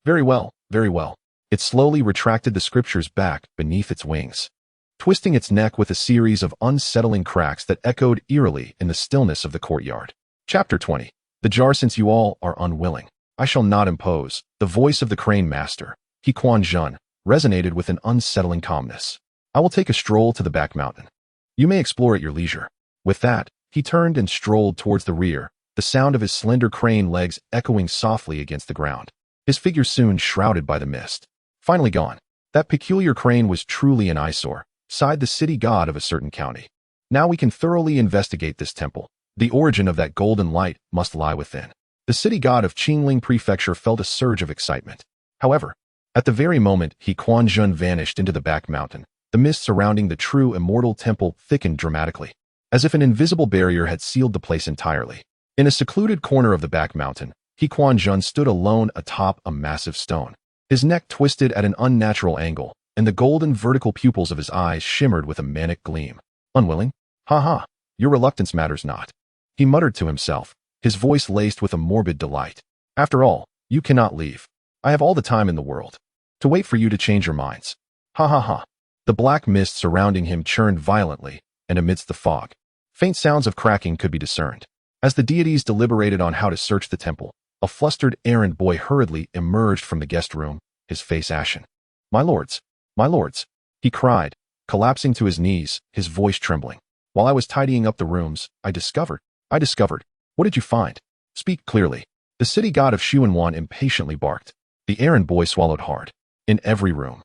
Very well, very well." It slowly retracted the scriptures back beneath its wings, twisting its neck with a series of unsettling cracks that echoed eerily in the stillness of the courtyard. Chapter 20. The jar. "Since you all are unwilling, I shall not impose." The voice of the crane master, Quanzhen, resonated with an unsettling calmness. I will take a stroll to the back mountain. You may explore at your leisure. With that, he turned and strolled towards the rear, the sound of his slender crane legs echoing softly against the ground. His figure soon shrouded by the mist. Finally gone. That peculiar crane was truly an eyesore, sighed the city god of a certain county. Now we can thoroughly investigate this temple. The origin of that golden light must lie within. The city god of Qingling Prefecture felt a surge of excitement. However, at the very moment Quanzhen vanished into the back mountain, the mist surrounding the true immortal temple thickened dramatically, as if an invisible barrier had sealed the place entirely. In a secluded corner of the back mountain, Quanzhen stood alone atop a massive stone. His neck twisted at an unnatural angle, and the golden vertical pupils of his eyes shimmered with a manic gleam. Unwilling? Ha ha, your reluctance matters not. He muttered to himself, his voice laced with a morbid delight. After all, you cannot leave. I have all the time in the world to wait for you to change your minds. Ha ha ha. The black mist surrounding him churned violently, and amidst the fog, faint sounds of cracking could be discerned. As the deities deliberated on how to search the temple, a flustered errand boy hurriedly emerged from the guest room, his face ashen. My lords, he cried, collapsing to his knees, his voice trembling. While I was tidying up the rooms, I discovered. What did you find? Speak clearly. The city god of Xuanwan impatiently barked. The errand boy swallowed hard. In every room,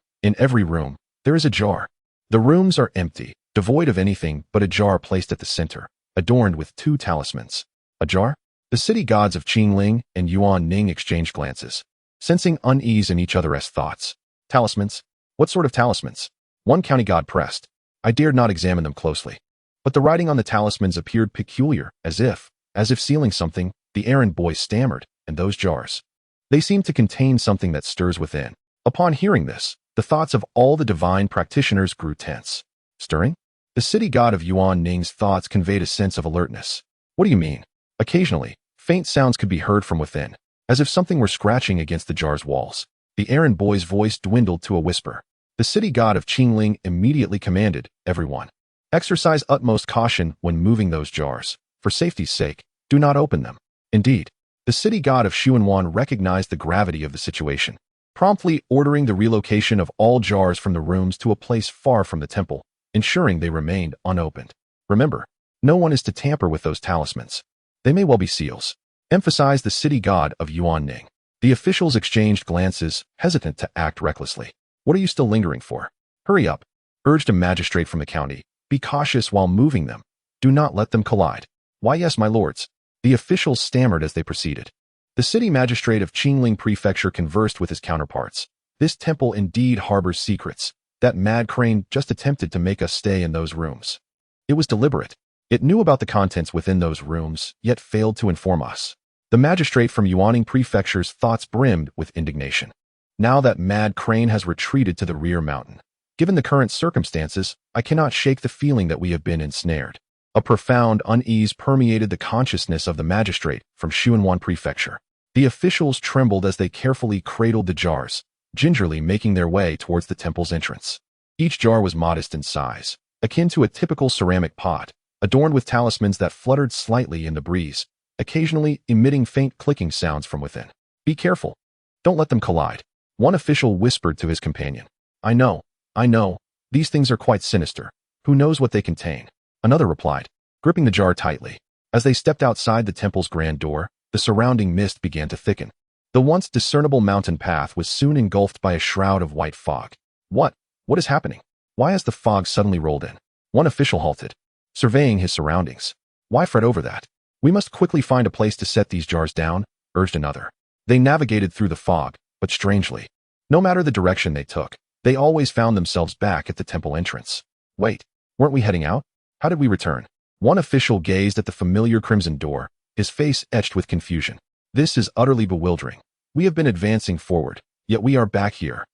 there is a jar. The rooms are empty, devoid of anything but a jar placed at the center, adorned with 2 talismans. A jar? The city gods of Qingling and Yuan Ning exchanged glances, sensing unease in each other's thoughts. Talismans? What sort of talismans? One county god pressed. I dared not examine them closely. But the writing on the talismans appeared peculiar, as if sealing something, the errand boy stammered, and those jars. They seemed to contain something that stirs within. Upon hearing this, the thoughts of all the divine practitioners grew tense. Stirring? The city god of Yuan Ning's thoughts conveyed a sense of alertness. What do you mean? Occasionally, faint sounds could be heard from within, as if something were scratching against the jar's walls. The errand boy's voice dwindled to a whisper. The city god of Qingling immediately commanded, everyone, exercise utmost caution when moving those jars. For safety's sake, do not open them. Indeed, the city god of Xuanwan recognized the gravity of the situation, promptly ordering the relocation of all jars from the rooms to a place far from the temple, ensuring they remained unopened. Remember, no one is to tamper with those talismans. They may well be seals, emphasized the city god of Yuan Ning. The officials exchanged glances, hesitant to act recklessly. What are you still lingering for? Hurry up, urged a magistrate from the county. Be cautious while moving them. Do not let them collide. Why yes, my lords. The officials stammered as they proceeded. The city magistrate of Qingling Prefecture conversed with his counterparts. This temple indeed harbors secrets. That mad crane just attempted to make us stay in those rooms. It was deliberate. It knew about the contents within those rooms, yet failed to inform us. The magistrate from Yuaning Prefecture's thoughts brimmed with indignation. Now that mad crane has retreated to the rear mountain. Given the current circumstances, I cannot shake the feeling that we have been ensnared. A profound unease permeated the consciousness of the magistrate from Xuanwan Prefecture. The officials trembled as they carefully cradled the jars, gingerly making their way towards the temple's entrance. Each jar was modest in size, akin to a typical ceramic pot, adorned with talismans that fluttered slightly in the breeze, occasionally emitting faint clicking sounds from within. Be careful. Don't let them collide. One official whispered to his companion. I know. These things are quite sinister. Who knows what they contain? Another replied, gripping the jar tightly. As they stepped outside the temple's grand door, the surrounding mist began to thicken. The once discernible mountain path was soon engulfed by a shroud of white fog. What is happening? Why has the fog suddenly rolled in? One official halted, surveying his surroundings. Why fret over that? We must quickly find a place to set these jars down, urged another. They navigated through the fog, but strangely, no matter the direction they took, they always found themselves back at the temple entrance. Wait, weren't we heading out? How did we return? One official gazed at the familiar crimson door, his face etched with confusion. This is utterly bewildering. We have been advancing forward, yet we are back here.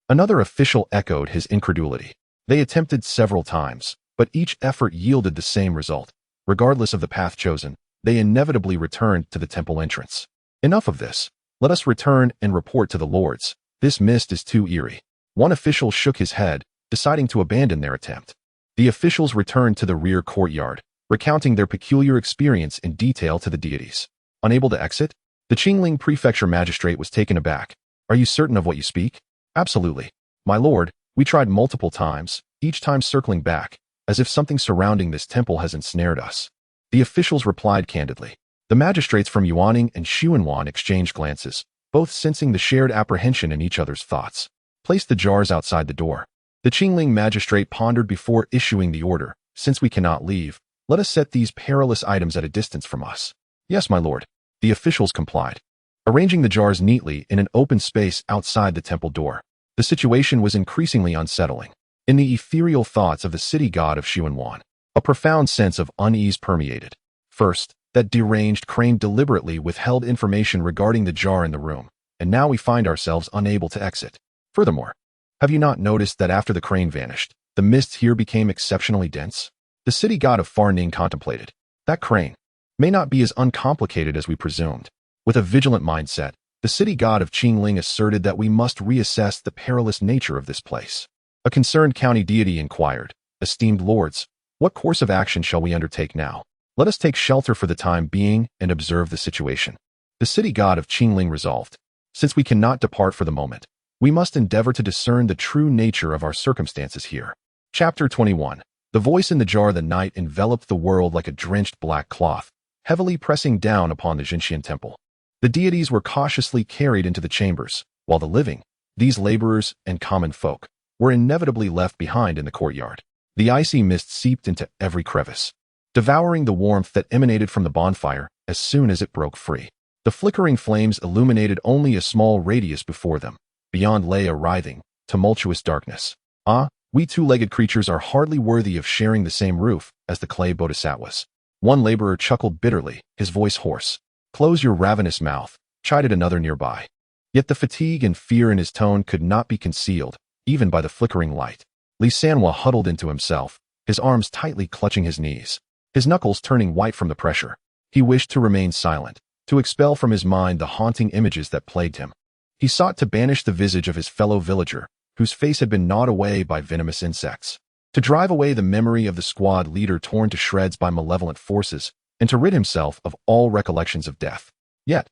Another official echoed his incredulity. They attempted several times, but each effort yielded the same result. Regardless of the path chosen, they inevitably returned to the temple entrance. Enough of this. Let us return and report to the lords. This mist is too eerie. One official shook his head, deciding to abandon their attempt. The officials returned to the rear courtyard, recounting their peculiar experience in detail to the deities. Unable to exit, the Qingling Prefecture magistrate was taken aback. Are you certain of what you speak? Absolutely. My lord, we tried multiple times, each time circling back, as if something surrounding this temple has ensnared us. The officials replied candidly. The magistrates from Yuaning and Xuanwan exchanged glances, both sensing the shared apprehension in each other's thoughts. Place the jars outside the door. The Qingling magistrate pondered before issuing the order. Since we cannot leave, let us set these perilous items at a distance from us. Yes, my lord. The officials complied, arranging the jars neatly in an open space outside the temple door. The situation was increasingly unsettling. In the ethereal thoughts of the city god of Xuanwan, a profound sense of unease permeated. First, that deranged crane deliberately withheld information regarding the jar in the room, and now we find ourselves unable to exit. Furthermore, have you not noticed that after the crane vanished, the mists here became exceptionally dense? The city god of Farning contemplated. That crane may not be as uncomplicated as we presumed. With a vigilant mindset, the city god of Qingling asserted that we must reassess the perilous nature of this place. A concerned county deity inquired, "Esteemed lords, what course of action shall we undertake now? Let us take shelter for the time being and observe the situation." The city god of Qingling resolved, "Since we cannot depart for the moment, we must endeavor to discern the true nature of our circumstances here." Chapter 21. The voice in the jar. The night enveloped the world like a drenched black cloth, heavily pressing down upon the Jinxian temple. The deities were cautiously carried into the chambers, while the living, these laborers and common folk, were inevitably left behind in the courtyard. The icy mist seeped into every crevice, devouring the warmth that emanated from the bonfire as soon as it broke free. The flickering flames illuminated only a small radius before them. Beyond lay a writhing, tumultuous darkness. Ah, we two-legged creatures are hardly worthy of sharing the same roof as the clay bodhisattvas. One laborer chuckled bitterly, his voice hoarse. "Close your ravenous mouth," chided another nearby. Yet the fatigue and fear in his tone could not be concealed, even by the flickering light. Li Sanhua huddled into himself, his arms tightly clutching his knees, his knuckles turning white from the pressure. He wished to remain silent, to expel from his mind the haunting images that plagued him. He sought to banish the visage of his fellow villager, whose face had been gnawed away by venomous insects, to drive away the memory of the squad leader torn to shreds by malevolent forces, and to rid himself of all recollections of death. Yet,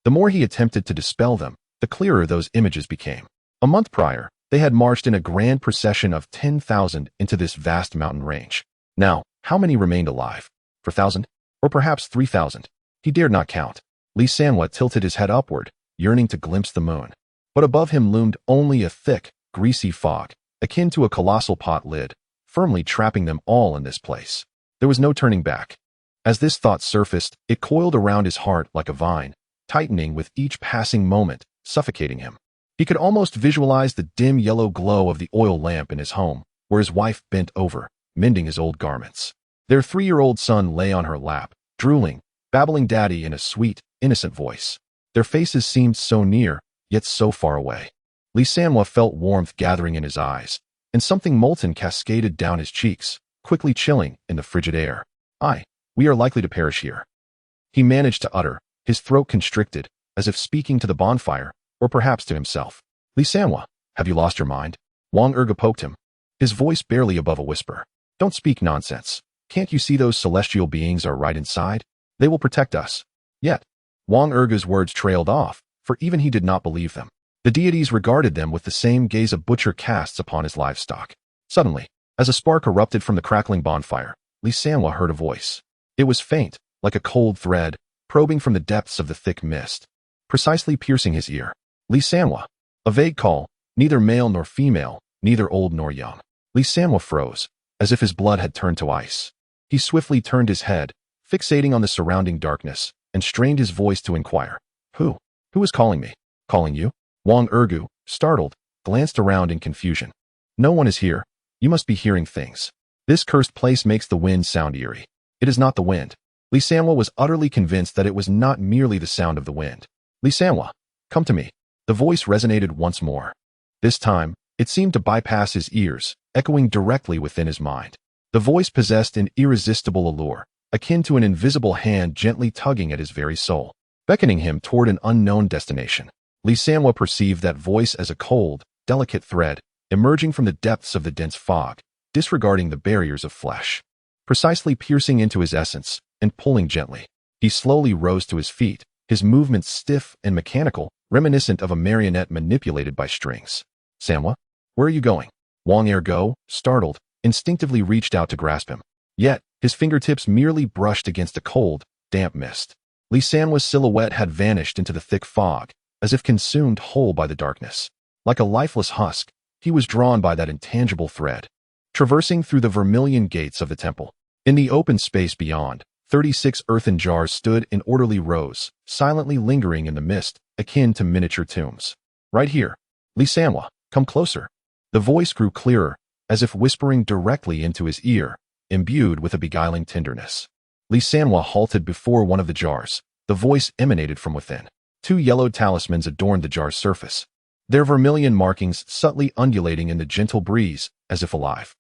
the more he attempted to dispel them, the clearer those images became. A month prior, they had marched in a grand procession of 10,000 into this vast mountain range. Now, how many remained alive? 4,000? Or perhaps 3,000? He dared not count. Li Sanhua tilted his head upward, yearning to glimpse the moon. But above him loomed only a thick, greasy fog, akin to a colossal pot lid, firmly trapping them all in this place. There was no turning back. As this thought surfaced, it coiled around his heart like a vine, tightening with each passing moment, suffocating him. He could almost visualize the dim yellow glow of the oil lamp in his home, where his wife bent over, mending his old garments. Their 3-year-old son lay on her lap, drooling, babbling daddy in a sweet, innocent voice. Their faces seemed so near, yet so far away. Li Sanhua felt warmth gathering in his eyes, and something molten cascaded down his cheeks, quickly chilling in the frigid air. We are likely to perish here." He managed to utter, his throat constricted, as if speaking to the bonfire, or perhaps to himself. "Li Sanhua, have you lost your mind?" Wang Erge poked him, his voice barely above a whisper. "Don't speak nonsense. Can't you see those celestial beings are right inside? They will protect us." Yet, Wang Erge's words trailed off, for even he did not believe them. The deities regarded them with the same gaze a butcher casts upon his livestock. Suddenly, as a spark erupted from the crackling bonfire, Li Sanhua heard a voice. It was faint, like a cold thread, probing from the depths of the thick mist, precisely piercing his ear. Li Sanhua. A vague call, neither male nor female, neither old nor young. Li Sanhua froze, as if his blood had turned to ice. He swiftly turned his head, fixating on the surrounding darkness, and strained his voice to inquire. Who is calling me? Calling you?" Wang Ergu, startled, glanced around in confusion. "No one is here. You must be hearing things. This cursed place makes the wind sound eerie." "It is not the wind." Li Sanhua was utterly convinced that it was not merely the sound of the wind. "Li Sanhua, come to me." The voice resonated once more. This time, it seemed to bypass his ears, echoing directly within his mind. The voice possessed an irresistible allure, akin to an invisible hand gently tugging at his very soul, beckoning him toward an unknown destination. Li Sanhua perceived that voice as a cold, delicate thread, emerging from the depths of the dense fog, disregarding the barriers of flesh, precisely piercing into his essence and pulling gently. He slowly rose to his feet, his movements stiff and mechanical, reminiscent of a marionette manipulated by strings. "Sanhua?" Where are you going? Wang Ergo, startled, instinctively reached out to grasp him. Yet, his fingertips merely brushed against a cold, damp mist. Li Sanwa's silhouette had vanished into the thick fog, as if consumed whole by the darkness. Like a lifeless husk, he was drawn by that intangible thread. Traversing through the vermilion gates of the temple. In the open space beyond, 36 earthen jars stood in orderly rows, silently lingering in the mist, akin to miniature tombs. Right here. Li Sanwa, come closer. The voice grew clearer, as if whispering directly into his ear, imbued with a beguiling tenderness. Li Sanwa halted before one of the jars. The voice emanated from within. 2 yellowed talismans adorned the jar's surface, their vermilion markings subtly undulating in the gentle breeze, as if alive.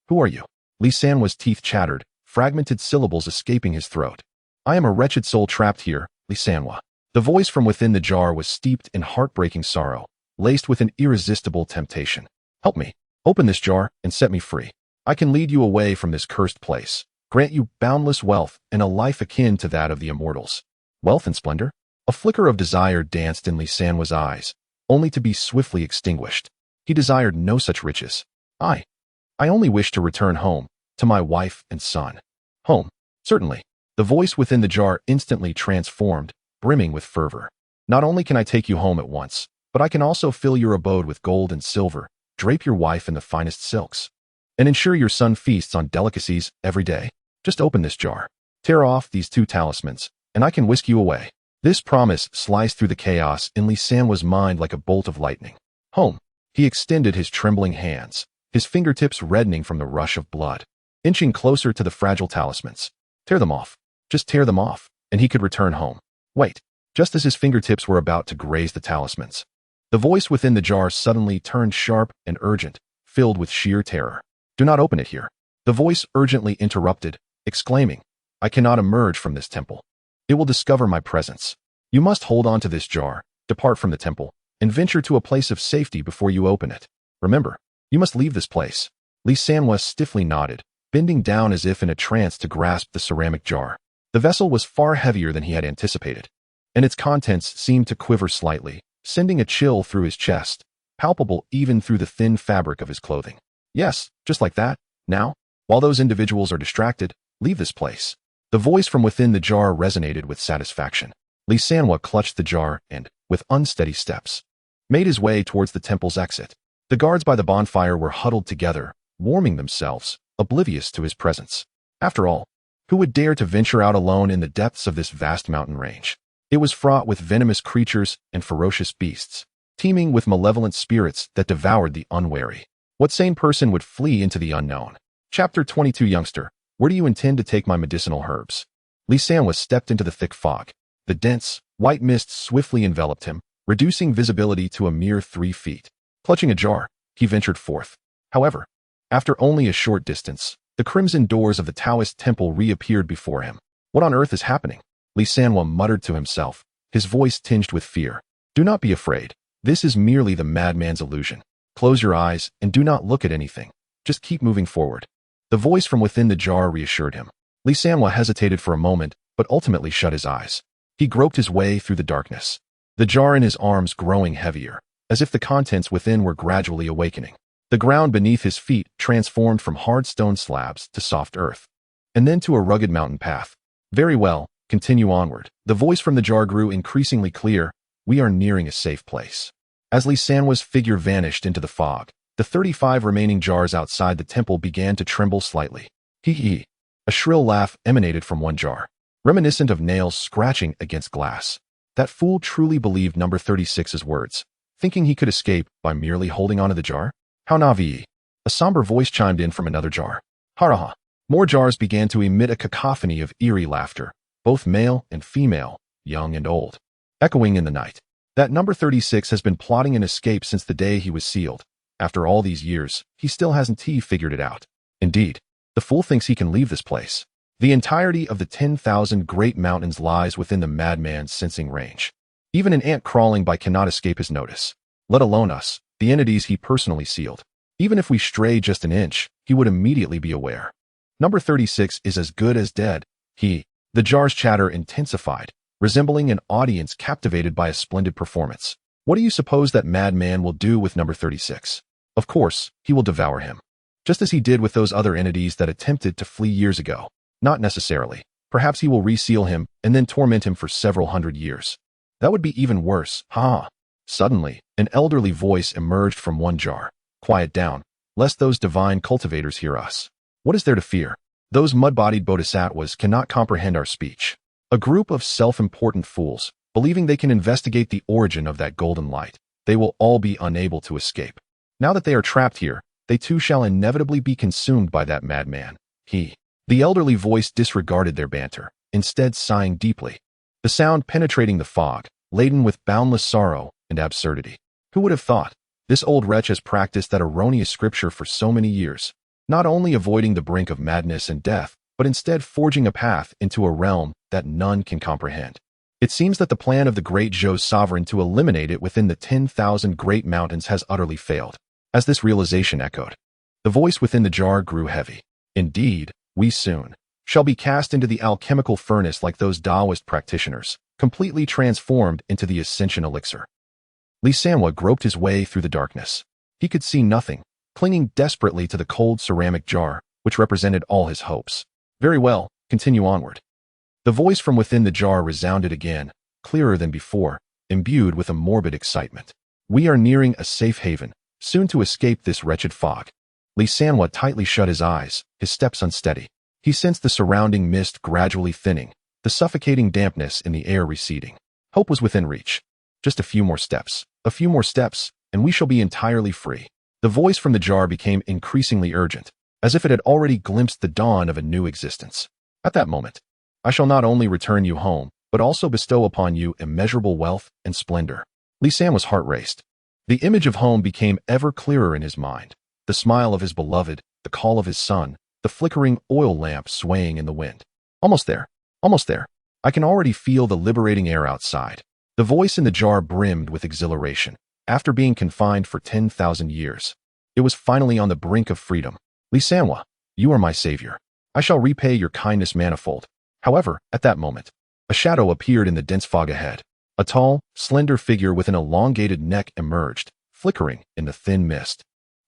Who are you? Li Sanwa's teeth chattered, fragmented syllables escaping his throat. I am a wretched soul trapped here, Li Sanwa. The voice from within the jar was steeped in heartbreaking sorrow, laced with an irresistible temptation. Help me. Open this jar and set me free. I can lead you away from this cursed place, grant you boundless wealth and a life akin to that of the immortals. Wealth and splendor? A flicker of desire danced in Li Sanwa's eyes, only to be swiftly extinguished. He desired no such riches. I only wish to return home, to my wife and son. Home, certainly. The voice within the jar instantly transformed, brimming with fervor. Not only can I take you home at once, but I can also fill your abode with gold and silver, drape your wife in the finest silks, and ensure your son feasts on delicacies every day. Just open this jar. Tear off these 2 talismans, and I can whisk you away. This promise sliced through the chaos in Li Sanwa's mind like a bolt of lightning. Home. He extended his trembling hands, his fingertips reddening from the rush of blood, inching closer to the fragile talismans. Tear them off. Just tear them off, and he could return home. Wait. Just as his fingertips were about to graze the talismans, the voice within the jar suddenly turned sharp and urgent, filled with sheer terror. Do not open it here. The voice urgently interrupted, exclaiming, I cannot emerge from this temple. It will discover my presence. You must hold on to this jar, depart from the temple, and venture to a place of safety before you open it. Remember, you must leave this place. Li Sanwa stiffly nodded, bending down as if in a trance to grasp the ceramic jar. The vessel was far heavier than he had anticipated, and its contents seemed to quiver slightly, sending a chill through his chest, palpable even through the thin fabric of his clothing. Yes, just like that. Now, while those individuals are distracted, leave this place. The voice from within the jar resonated with satisfaction. Li Sanwa clutched the jar and, with unsteady steps, made his way towards the temple's exit. The guards by the bonfire were huddled together, warming themselves, oblivious to his presence. After all, who would dare to venture out alone in the depths of this vast mountain range? It was fraught with venomous creatures and ferocious beasts, teeming with malevolent spirits that devoured the unwary. What sane person would flee into the unknown? Chapter 22. Youngster, where do you intend to take my medicinal herbs? Li Sanwa stepped into the thick fog. The dense, white mist swiftly enveloped him, reducing visibility to a mere 3 feet. Clutching a jar, he ventured forth. However, after only a short distance, the crimson doors of the Taoist temple reappeared before him. What on earth is happening? Li Sanwa muttered to himself, his voice tinged with fear. Do not be afraid. This is merely the madman's illusion. Close your eyes and do not look at anything. Just keep moving forward. The voice from within the jar reassured him. Li Sanwa hesitated for a moment, but ultimately shut his eyes. He groped his way through the darkness, the jar in his arms growing heavier, as if the contents within were gradually awakening. The ground beneath his feet transformed from hard stone slabs to soft earth, and then to a rugged mountain path. Very well, continue onward. The voice from the jar grew increasingly clear. We are nearing a safe place. As Li Sanwa's figure vanished into the fog, the 35 remaining jars outside the temple began to tremble slightly. Hee. A shrill laugh emanated from one jar, reminiscent of nails scratching against glass. That fool truly believed number 36's words, thinking he could escape by merely holding onto the jar? How naive. A somber voice chimed in from another jar. Haraha. More jars began to emit a cacophony of eerie laughter, both male and female, young and old, echoing in the night. That number 36 has been plotting an escape since the day he was sealed. After all these years, he still hasn't figured it out. Indeed, the fool thinks he can leave this place. The entirety of the 10,000 great mountains lies within the madman's sensing range. Even an ant crawling by cannot escape his notice, let alone us, the entities he personally sealed. Even if we stray just an inch, he would immediately be aware. Number 36 is as good as dead. The jar's chatter intensified, resembling an audience captivated by a splendid performance. What do you suppose that madman will do with number 36? Of course, he will devour him. Just as he did with those other entities that attempted to flee years ago. Not necessarily. Perhaps he will reseal him and then torment him for several hundred years. That would be even worse, ha! Suddenly, an elderly voice emerged from one jar. Quiet down, lest those divine cultivators hear us. What is there to fear? Those mud-bodied bodhisattvas cannot comprehend our speech. A group of self-important fools, believing they can investigate the origin of that golden light. They will all be unable to escape. Now that they are trapped here, they too shall inevitably be consumed by that madman. The elderly voice disregarded their banter, instead sighing deeply. The sound penetrating the fog, laden with boundless sorrow and absurdity. Who would have thought? This old wretch has practiced that erroneous scripture for so many years, not only avoiding the brink of madness and death, but instead forging a path into a realm that none can comprehend. It seems that the plan of the great Zhou's sovereign to eliminate it within the 10,000 great mountains has utterly failed. As this realization echoed, the voice within the jar grew heavy. Indeed, we soon shall be cast into the alchemical furnace like those Taoist practitioners, completely transformed into the ascension elixir. Li Sanhua groped his way through the darkness. He could see nothing, clinging desperately to the cold ceramic jar, which represented all his hopes. Very well, continue onward. The voice from within the jar resounded again, clearer than before, imbued with a morbid excitement. We are nearing a safe haven, soon to escape this wretched fog. Li Sanhua tightly shut his eyes, his steps unsteady. He sensed the surrounding mist gradually thinning, the suffocating dampness in the air receding. Hope was within reach. Just a few more steps, and we shall be entirely free. The voice from the jar became increasingly urgent, as if it had already glimpsed the dawn of a new existence. At that moment, I shall not only return you home, but also bestow upon you immeasurable wealth and splendor. Li Sanhua's heart raced. The image of home became ever clearer in his mind. The smile of his beloved, the call of his son, the flickering oil lamp swaying in the wind. Almost there. Almost there. I can already feel the liberating air outside. The voice in the jar brimmed with exhilaration. After being confined for 10,000 years, it was finally on the brink of freedom. Li Sanhua, you are my savior. I shall repay your kindness manifold. However, at that moment, a shadow appeared in the dense fog ahead. A tall, slender figure with an elongated neck emerged, flickering in the thin mist.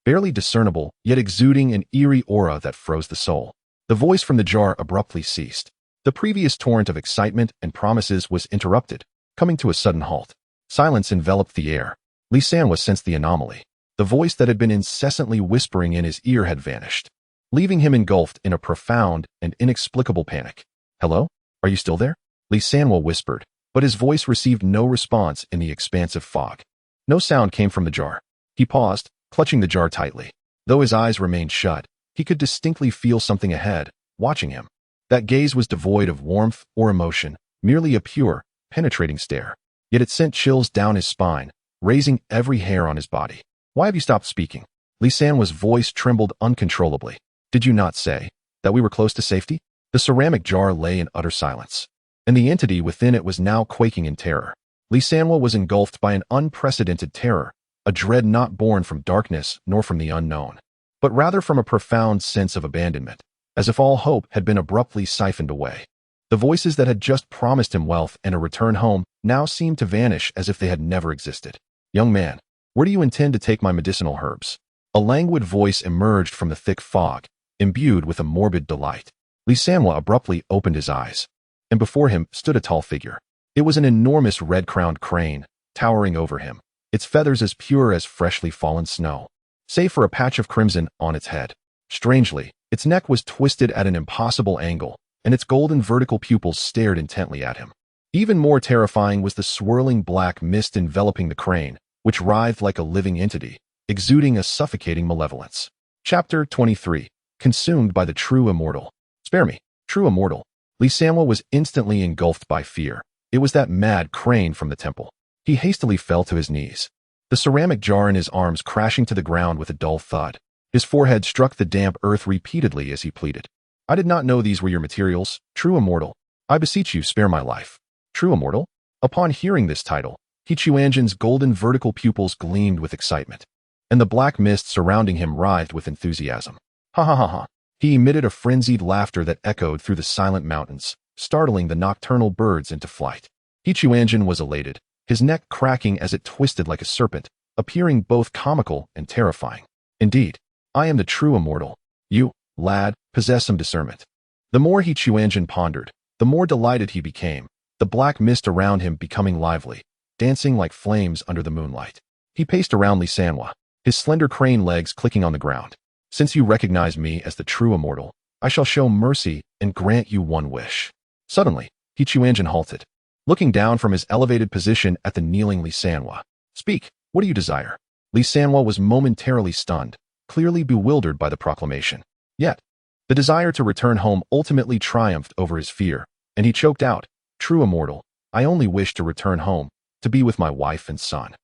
Barely discernible, yet exuding an eerie aura that froze the soul. The voice from the jar abruptly ceased. The previous torrent of excitement and promises was interrupted, coming to a sudden halt. Silence enveloped the air. Li Sanhua sensed the anomaly. The voice that had been incessantly whispering in his ear had vanished, leaving him engulfed in a profound and inexplicable panic. Hello? Are you still there? Li Sanhua whispered, but his voice received no response in the expansive fog. No sound came from the jar. He paused, clutching the jar tightly. Though his eyes remained shut, he could distinctly feel something ahead, watching him. That gaze was devoid of warmth or emotion, merely a pure, penetrating stare. Yet it sent chills down his spine, raising every hair on his body. Why have you stopped speaking? Li Sanhua's voice trembled uncontrollably. Did you not say that we were close to safety? The ceramic jar lay in utter silence, and the entity within it was now quaking in terror. Li Sanhua was engulfed by an unprecedented terror, a dread not born from darkness nor from the unknown, but rather from a profound sense of abandonment, as if all hope had been abruptly siphoned away. The voices that had just promised him wealth and a return home now seemed to vanish as if they had never existed. Young man, where do you intend to take my medicinal herbs? A languid voice emerged from the thick fog, imbued with a morbid delight. Li Sanhua abruptly opened his eyes, and before him stood a tall figure. It was an enormous red-crowned crane, towering over him, its feathers as pure as freshly fallen snow, save for a patch of crimson on its head. Strangely, its neck was twisted at an impossible angle, and its golden vertical pupils stared intently at him. Even more terrifying was the swirling black mist enveloping the crane, which writhed like a living entity, exuding a suffocating malevolence. Chapter 23. Consumed by the true immortal. Spare me, true immortal. Li Sanhua was instantly engulfed by fear. It was that mad crane from the temple. He hastily fell to his knees, the ceramic jar in his arms crashing to the ground with a dull thud. His forehead struck the damp earth repeatedly as he pleaded. I did not know these were your materials, true immortal. I beseech you, spare my life. True immortal? Upon hearing this title, Quanzhen's golden vertical pupils gleamed with excitement, and the black mist surrounding him writhed with enthusiasm. Ha ha ha ha. He emitted a frenzied laughter that echoed through the silent mountains, startling the nocturnal birds into flight. Quanzhen was elated, his neck cracking as it twisted like a serpent, appearing both comical and terrifying. Indeed, I am the true immortal. You, lad, possess some discernment. The more Quanzhen pondered, the more delighted he became, the black mist around him becoming lively, dancing like flames under the moonlight. He paced around Lisanhua, his slender crane legs clicking on the ground. Since you recognize me as the true immortal, I shall show mercy and grant you one wish. Suddenly, Quanzhen halted, looking down from his elevated position at the kneeling Lisanhua. Speak, what do you desire? Lisanhua was momentarily stunned, clearly bewildered by the proclamation. Yet, the desire to return home ultimately triumphed over his fear, and he choked out, True immortal, I only wish to return home, to be with my wife and son.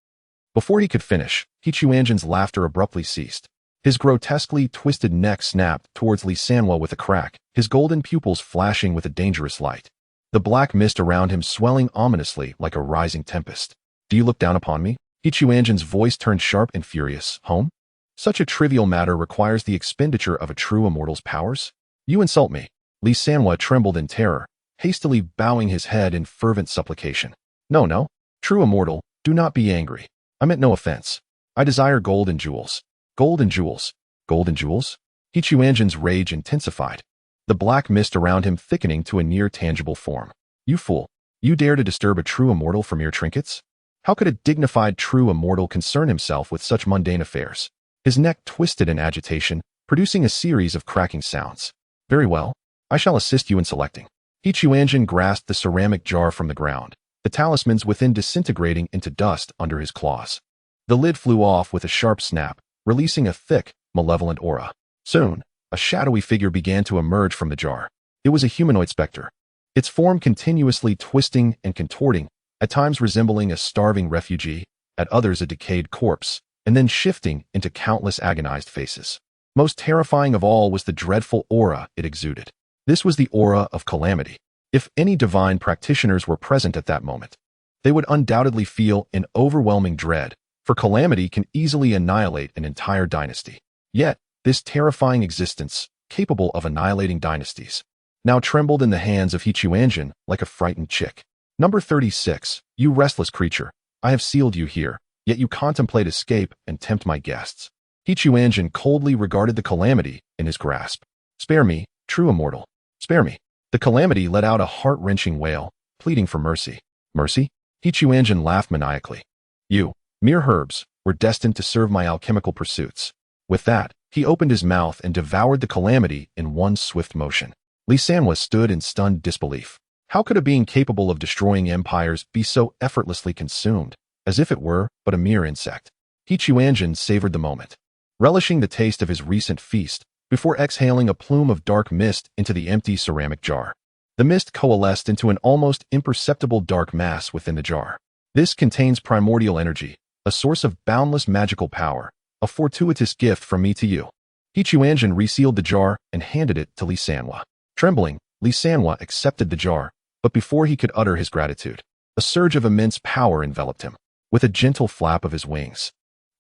Before he could finish, Quanzhen's laughter abruptly ceased. His grotesquely twisted neck snapped towards Lisanhua with a crack, his golden pupils flashing with a dangerous light. The black mist around him swelling ominously like a rising tempest. Do you look down upon me? Quanzhen's voice turned sharp and furious. Home? Such a trivial matter requires the expenditure of a true immortal's powers? You insult me. Lisanhua trembled in terror, hastily bowing his head in fervent supplication. No, true immortal, do not be angry. I meant no offense. I desire gold and jewels. Gold and jewels. Gold and jewels? Quanzhen's rage intensified, the black mist around him thickening to a near-tangible form. You fool. You dare to disturb a true immortal for mere trinkets? How could a dignified true immortal concern himself with such mundane affairs? His neck twisted in agitation, producing a series of cracking sounds. Very well. I shall assist you in selecting. Quanzhen grasped the ceramic jar from the ground, the talismans within disintegrating into dust under his claws. The lid flew off with a sharp snap, releasing a thick, malevolent aura. Soon, a shadowy figure began to emerge from the jar. It was a humanoid specter, its form continuously twisting and contorting, at times resembling a starving refugee, at others a decayed corpse, and then shifting into countless agonized faces. Most terrifying of all was the dreadful aura it exuded. This was the aura of calamity. If any divine practitioners were present at that moment, they would undoubtedly feel an overwhelming dread, for calamity can easily annihilate an entire dynasty. Yet, this terrifying existence, capable of annihilating dynasties, now trembled in the hands of Quanzhen like a frightened chick. Number 36, you restless creature, I have sealed you here, yet you contemplate escape and tempt my guests. Quanzhen coldly regarded the calamity in his grasp. Spare me, true immortal. Spare me. The calamity let out a heart-wrenching wail, pleading for mercy. Mercy? Quanzhen laughed maniacally. You, mere herbs, were destined to serve my alchemical pursuits. With that, he opened his mouth and devoured the calamity in one swift motion. Lisanhua stood in stunned disbelief. How could a being capable of destroying empires be so effortlessly consumed, as if it were but a mere insect? Quanzhen savored the moment, relishing the taste of his recent feast, before exhaling a plume of dark mist into the empty ceramic jar. The mist coalesced into an almost imperceptible dark mass within the jar. This contains primordial energy, a source of boundless magical power, a fortuitous gift from me to you. Quanzhen resealed the jar and handed it to Lisanhua. Trembling, Lisanhua accepted the jar, but before he could utter his gratitude, a surge of immense power enveloped him. With a gentle flap of his wings,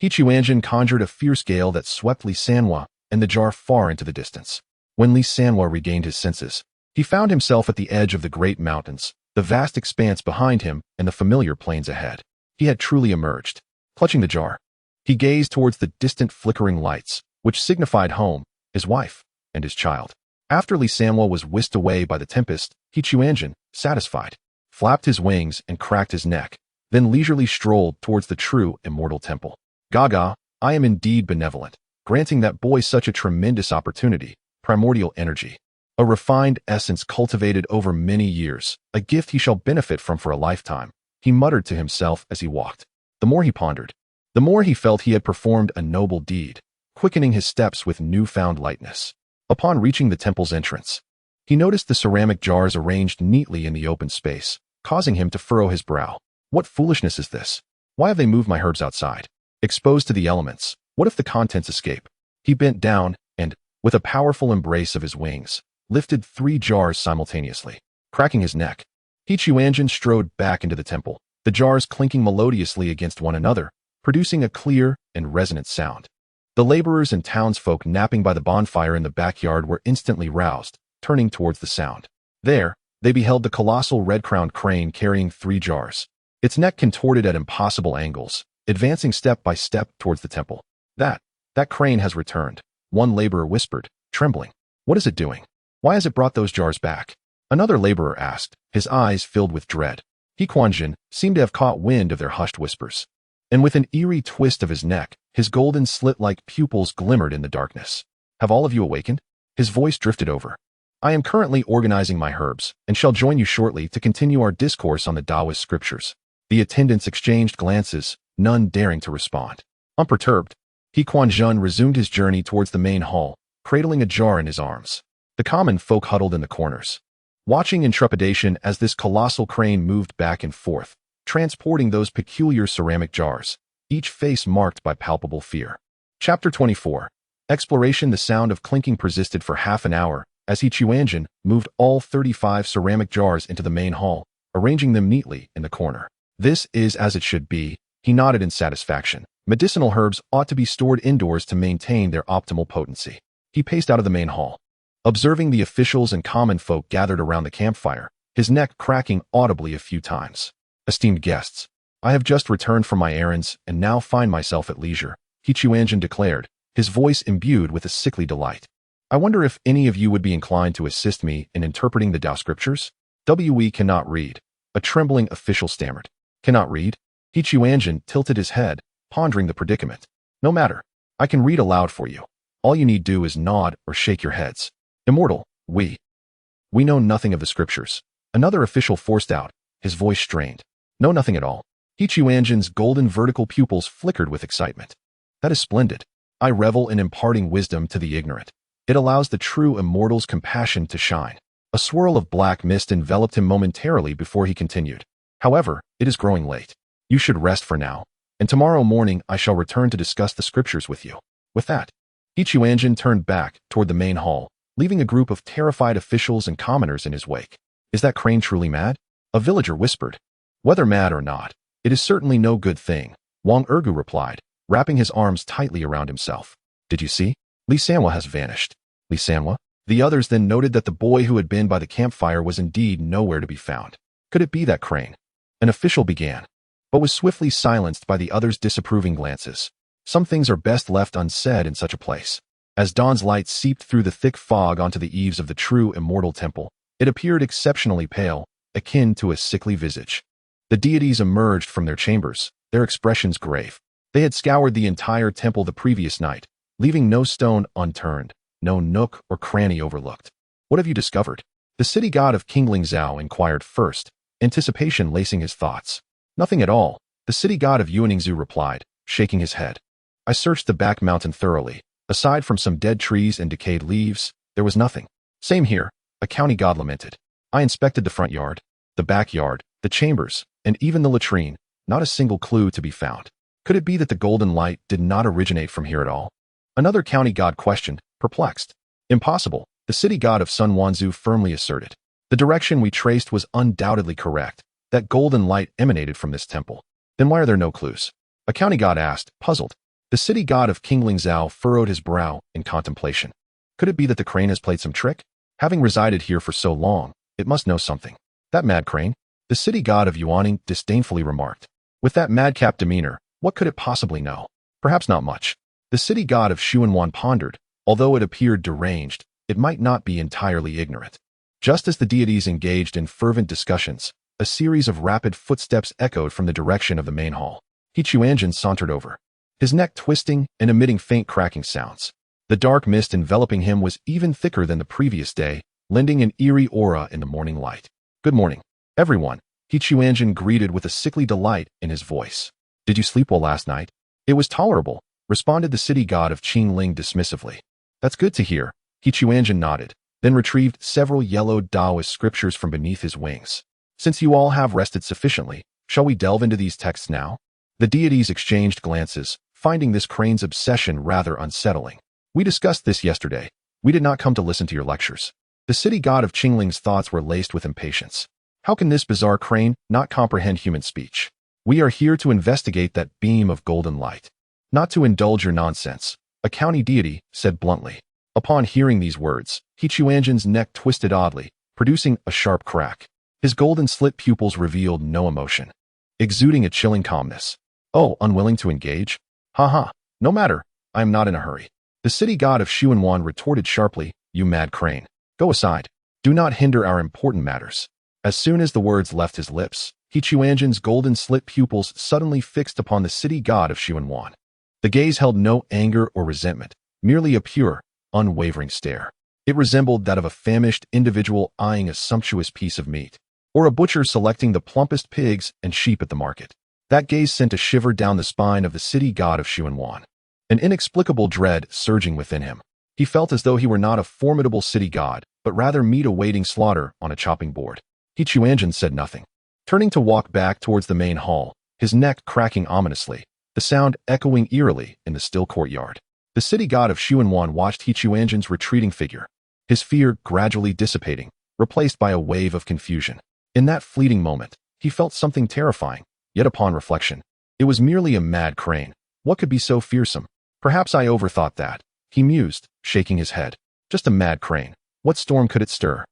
Quanzhen conjured a fierce gale that swept Lisanhua and the jar far into the distance. When Lisanhua regained his senses, he found himself at the edge of the great mountains, the vast expanse behind him and the familiar plains ahead. He had truly emerged. Clutching the jar, he gazed towards the distant flickering lights, which signified home, his wife, and his child. After Lisanhua was whisked away by the tempest, Quanzhen, satisfied, flapped his wings and cracked his neck, then leisurely strolled towards the true immortal temple. Gaga, I am indeed benevolent, granting that boy such a tremendous opportunity, primordial energy, a refined essence cultivated over many years, a gift he shall benefit from for a lifetime, he muttered to himself as he walked. The more he pondered, the more he felt he had performed a noble deed, quickening his steps with newfound lightness. Upon reaching the temple's entrance, he noticed the ceramic jars arranged neatly in the open space, causing him to furrow his brow. What foolishness is this? Why have they moved my herbs outside? Exposed to the elements, what if the contents escape? He bent down and, with a powerful embrace of his wings, lifted 3 jars simultaneously. Cracking his neck, Quanzhen strode back into the temple, the jars clinking melodiously against one another, producing a clear and resonant sound. The laborers and townsfolk napping by the bonfire in the backyard were instantly roused, turning towards the sound. There, they beheld the colossal red-crowned crane carrying 3 jars, its neck contorted at impossible angles, advancing step by step towards the temple. That, That crane has returned, one laborer whispered, trembling. What is it doing? Why has it brought those jars back? Another laborer asked, his eyes filled with dread. Quanzhen seemed to have caught wind of their hushed whispers. And with an eerie twist of his neck, his golden slit-like pupils glimmered in the darkness. Have all of you awakened? His voice drifted over. I am currently organizing my herbs, and shall join you shortly to continue our discourse on the Taoist scriptures. The attendants exchanged glances, none daring to respond. Unperturbed, Quanzhen resumed his journey towards the main hall, cradling a jar in his arms. The common folk huddled in the corners, watching in trepidation as this colossal crane moved back and forth, transporting those peculiar ceramic jars, each face marked by palpable fear. Chapter 24. Exploration. The sound of clinking persisted for half an hour as Quanzhen moved all 35 ceramic jars into the main hall, arranging them neatly in the corner. This is as it should be, he nodded in satisfaction. Medicinal herbs ought to be stored indoors to maintain their optimal potency. He paced out of the main hall, observing the officials and common folk gathered around the campfire, his neck cracking audibly a few times. Esteemed guests, I have just returned from my errands and now find myself at leisure, Quanzhen declared, his voice imbued with a sickly delight. I wonder if any of you would be inclined to assist me in interpreting the Tao scriptures? We cannot read. A trembling official stammered. Cannot read? Quanzhen tilted his head, pondering the predicament. No matter. I can read aloud for you. All you need do is nod or shake your heads. Immortal, we know nothing of the scriptures. Another official forced out, his voice strained. Know nothing at all. Quanzhen's golden vertical pupils flickered with excitement. That is splendid. I revel in imparting wisdom to the ignorant. It allows the true immortal's compassion to shine. A swirl of black mist enveloped him momentarily before he continued. However, it is growing late. You should rest for now, and tomorrow morning I shall return to discuss the scriptures with you. With that, Quanzhen turned back toward the main hall, leaving a group of terrified officials and commoners in his wake. Is that crane truly mad? A villager whispered. Whether mad or not, it is certainly no good thing, Wang Ergu replied, wrapping his arms tightly around himself. Did you see? Li Sanhua has vanished. Li Sanhua? The others then noted that the boy who had been by the campfire was indeed nowhere to be found. Could it be that crane? An official began, but was swiftly silenced by the others' disapproving glances. Some things are best left unsaid in such a place. As dawn's light seeped through the thick fog onto the eaves of the true immortal temple, it appeared exceptionally pale, akin to a sickly visage. The deities emerged from their chambers, their expressions grave. They had scoured the entire temple the previous night, leaving no stone unturned, no nook or cranny overlooked. What have you discovered? The city god of Qinglingzhou inquired first, anticipation lacing his thoughts. Nothing at all, the city god of Yuaningzhou replied, shaking his head. I searched the back mountain thoroughly. Aside from some dead trees and decayed leaves, there was nothing. Same here, a county god lamented. I inspected the front yard, the backyard, the chambers, and even the latrine, not a single clue to be found. Could it be that the golden light did not originate from here at all? Another county god questioned, perplexed. Impossible, the city god of Sun Wanzhou firmly asserted. The direction we traced was undoubtedly correct. That golden light emanated from this temple. Then why are there no clues? A county god asked, puzzled. The city god of Qinglingzhou furrowed his brow in contemplation. Could it be that the crane has played some trick? Having resided here for so long, it must know something. That mad crane? The city god of Yuaning disdainfully remarked. With that madcap demeanor, what could it possibly know? Perhaps not much. The city god of Xuanwan pondered. Although it appeared deranged, it might not be entirely ignorant. Just as the deities engaged in fervent discussions, a series of rapid footsteps echoed from the direction of the main hall. Quanzhen sauntered over, his neck twisting and emitting faint cracking sounds. The dark mist enveloping him was even thicker than the previous day, lending an eerie aura in the morning light. Good morning, everyone, Quanzhen greeted with a sickly delight in his voice. Did you sleep well last night? It was tolerable, responded the city god of Qingling dismissively. That's good to hear, Quanzhen nodded, then retrieved several yellowed Taoist scriptures from beneath his wings. Since you all have rested sufficiently, shall we delve into these texts now? The deities exchanged glances, finding this crane's obsession rather unsettling. We discussed this yesterday. We did not come to listen to your lectures. The city god of Qingling's thoughts were laced with impatience. How can this bizarre crane not comprehend human speech? We are here to investigate that beam of golden light. Not to indulge your nonsense, a county deity said bluntly. Upon hearing these words, Quanzhen's neck twisted oddly, producing a sharp crack. His golden slit pupils revealed no emotion, exuding a chilling calmness. Oh, unwilling to engage? Ha ha, no matter. I am not in a hurry. The city god of Xuanwan retorted sharply, you mad crane. Go aside. Do not hinder our important matters. As soon as the words left his lips, He Chuanzhen's golden slit pupils suddenly fixed upon the city god of Xuanwan. The gaze held no anger or resentment, merely a pure, unwavering stare. It resembled that of a famished individual eyeing a sumptuous piece of meat, or a butcher selecting the plumpest pigs and sheep at the market. That gaze sent a shiver down the spine of the city god of Xuanwan, an inexplicable dread surging within him. He felt as though he were not a formidable city god, but rather meat awaiting slaughter on a chopping board. He Chuanzhen said nothing, turning to walk back towards the main hall, his neck cracking ominously, the sound echoing eerily in the still courtyard. The city god of Xuanwan watched He Chuanzhen's retreating figure, his fear gradually dissipating, replaced by a wave of confusion. In that fleeting moment, he felt something terrifying, yet upon reflection, it was merely a mad crane. What could be so fearsome? Perhaps I overthought that, he mused, shaking his head. Just a mad crane. What storm could it stir?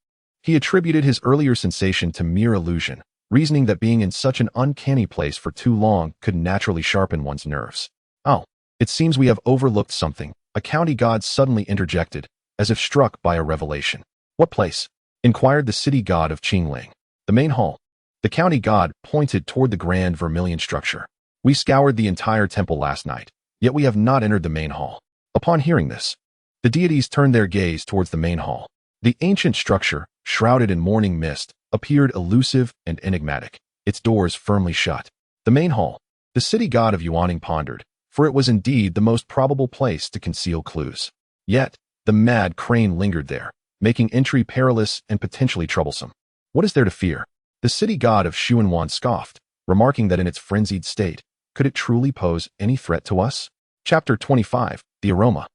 He attributed his earlier sensation to mere illusion, reasoning that being in such an uncanny place for too long could naturally sharpen one's nerves. Oh, it seems we have overlooked something, a county god suddenly interjected, as if struck by a revelation. What place? Inquired the city god of Qingling. The main hall. The county god pointed toward the grand vermilion structure. We scoured the entire temple last night, yet we have not entered the main hall. Upon hearing this, the deities turned their gaze towards the main hall. The ancient structure, shrouded in morning mist, appeared elusive and enigmatic, its doors firmly shut. The main hall. The city god of Yuaning pondered, for it was indeed the most probable place to conceal clues. Yet, the mad crane lingered there, making entry perilous and potentially troublesome. What is there to fear? The city god of Xuanwan scoffed, remarking that in its frenzied state, could it truly pose any threat to us? Chapter 25, The Aroma.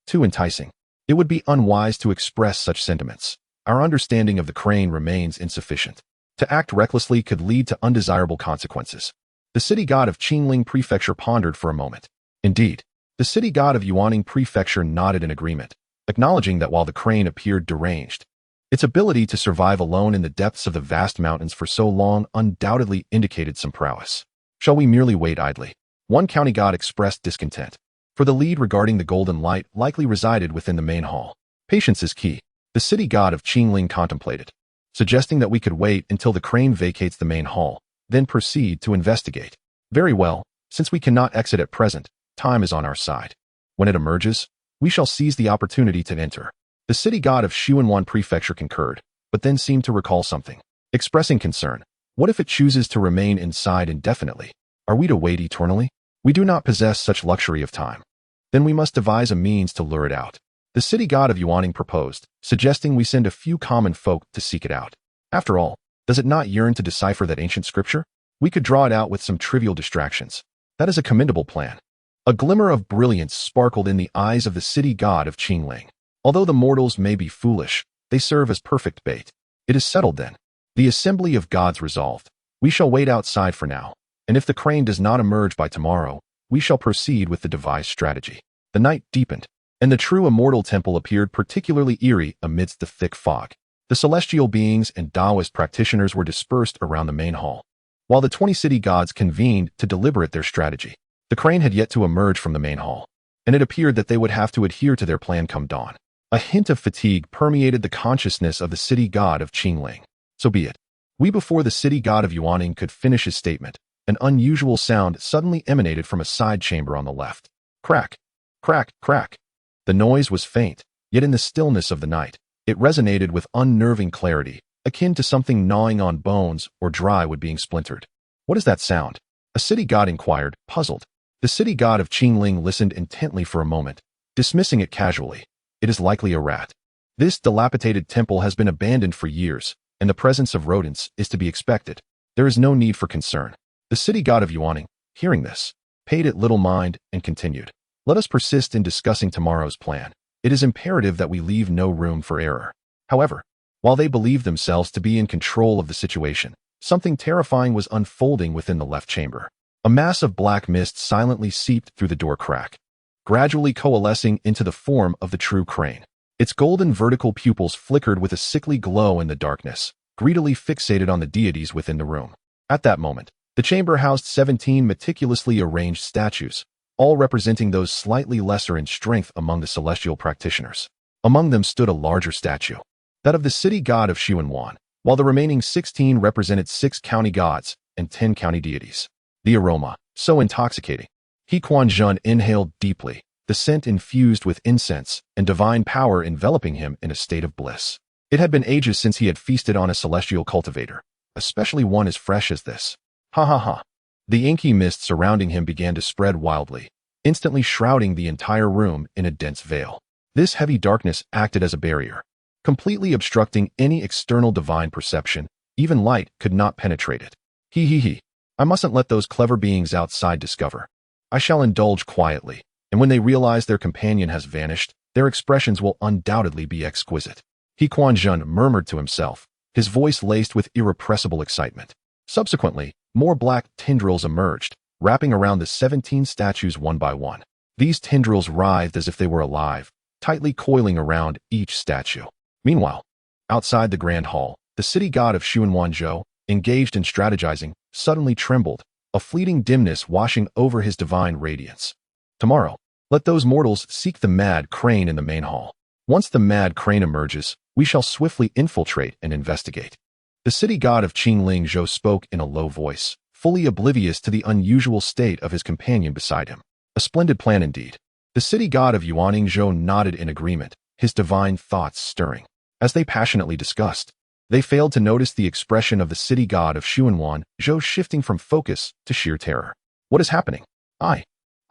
Too enticing. It would be unwise to express such sentiments. Our understanding of the crane remains insufficient. To act recklessly could lead to undesirable consequences. The city god of Qingling Prefecture pondered for a moment. Indeed, the city god of Yuaning Prefecture nodded in agreement, acknowledging that while the crane appeared deranged, its ability to survive alone in the depths of the vast mountains for so long undoubtedly indicated some prowess. Shall we merely wait idly? One county god expressed discontent, for the lead regarding the golden light likely resided within the main hall. Patience is key, the city god of Qingling contemplated, suggesting that we could wait until the crane vacates the main hall, then proceed to investigate. Very well, since we cannot exit at present, time is on our side. When it emerges, we shall seize the opportunity to enter. The city god of Xuanwan Prefecture concurred, but then seemed to recall something, expressing concern. What if it chooses to remain inside indefinitely? Are we to wait eternally? We do not possess such luxury of time. Then we must devise a means to lure it out. The city god of Yuaning proposed, suggesting we send a few common folk to seek it out. After all, does it not yearn to decipher that ancient scripture? We could draw it out with some trivial distractions. That is a commendable plan. A glimmer of brilliance sparkled in the eyes of the city god of Qingling. Although the mortals may be foolish, they serve as perfect bait. It is settled then. The assembly of gods resolved. We shall wait outside for now, and if the crane does not emerge by tomorrow, we shall proceed with the devised strategy. The night deepened, and the true immortal temple appeared particularly eerie amidst the thick fog. The celestial beings and Taoist practitioners were dispersed around the main hall, while the 20 city gods convened to deliberate their strategy. The crane had yet to emerge from the main hall, and it appeared that they would have to adhere to their plan come dawn. A hint of fatigue permeated the consciousness of the city god of Qingling. So be it. Before the city god of Yuaning could finish his statement, an unusual sound suddenly emanated from a side chamber on the left. Crack, crack, crack. The noise was faint, yet in the stillness of the night, it resonated with unnerving clarity, akin to something gnawing on bones or dry wood being splintered. What is that sound? A city god inquired, puzzled. The city god of Qingling listened intently for a moment, dismissing it casually. It is likely a rat. This dilapidated temple has been abandoned for years, and the presence of rodents is to be expected. There is no need for concern. The city god of Yuaning, hearing this, paid it little mind and continued. Let us persist in discussing tomorrow's plan. It is imperative that we leave no room for error. However, while they believed themselves to be in control of the situation, something terrifying was unfolding within the left chamber. A mass of black mist silently seeped through the door crack, gradually coalescing into the form of the true crane. Its golden vertical pupils flickered with a sickly glow in the darkness, greedily fixated on the deities within the room. At that moment, the chamber housed 17 meticulously arranged statues, all representing those slightly lesser in strength among the celestial practitioners. Among them stood a larger statue, that of the city god of Xuanwan, while the remaining 16 represented 6 county gods and 10 county deities. The aroma, so intoxicating. Quanzhen inhaled deeply, the scent infused with incense and divine power enveloping him in a state of bliss. It had been ages since he had feasted on a celestial cultivator, especially one as fresh as this. Ha ha ha. The inky mist surrounding him began to spread wildly, instantly shrouding the entire room in a dense veil. This heavy darkness acted as a barrier, completely obstructing any external divine perception. Even light could not penetrate it. He. I mustn't let those clever beings outside discover. I shall indulge quietly, and when they realize their companion has vanished, their expressions will undoubtedly be exquisite. Quanzhen murmured to himself, his voice laced with irrepressible excitement. Subsequently, more black tendrils emerged, wrapping around the 17 statues one by one. These tendrils writhed as if they were alive, tightly coiling around each statue. Meanwhile, outside the grand hall, the city god of Xuanwanzhou, engaged in strategizing, suddenly trembled, a fleeting dimness washing over his divine radiance. Tomorrow, let those mortals seek the mad crane in the main hall. Once the mad crane emerges, we shall swiftly infiltrate and investigate. The city god of Qinglingzhou spoke in a low voice, fully oblivious to the unusual state of his companion beside him. A splendid plan indeed. The city god of Yuaningzhou nodded in agreement, his divine thoughts stirring. As they passionately discussed, they failed to notice the expression of the city god of Xuanwanzhou shifting from focus to sheer terror. What is happening? I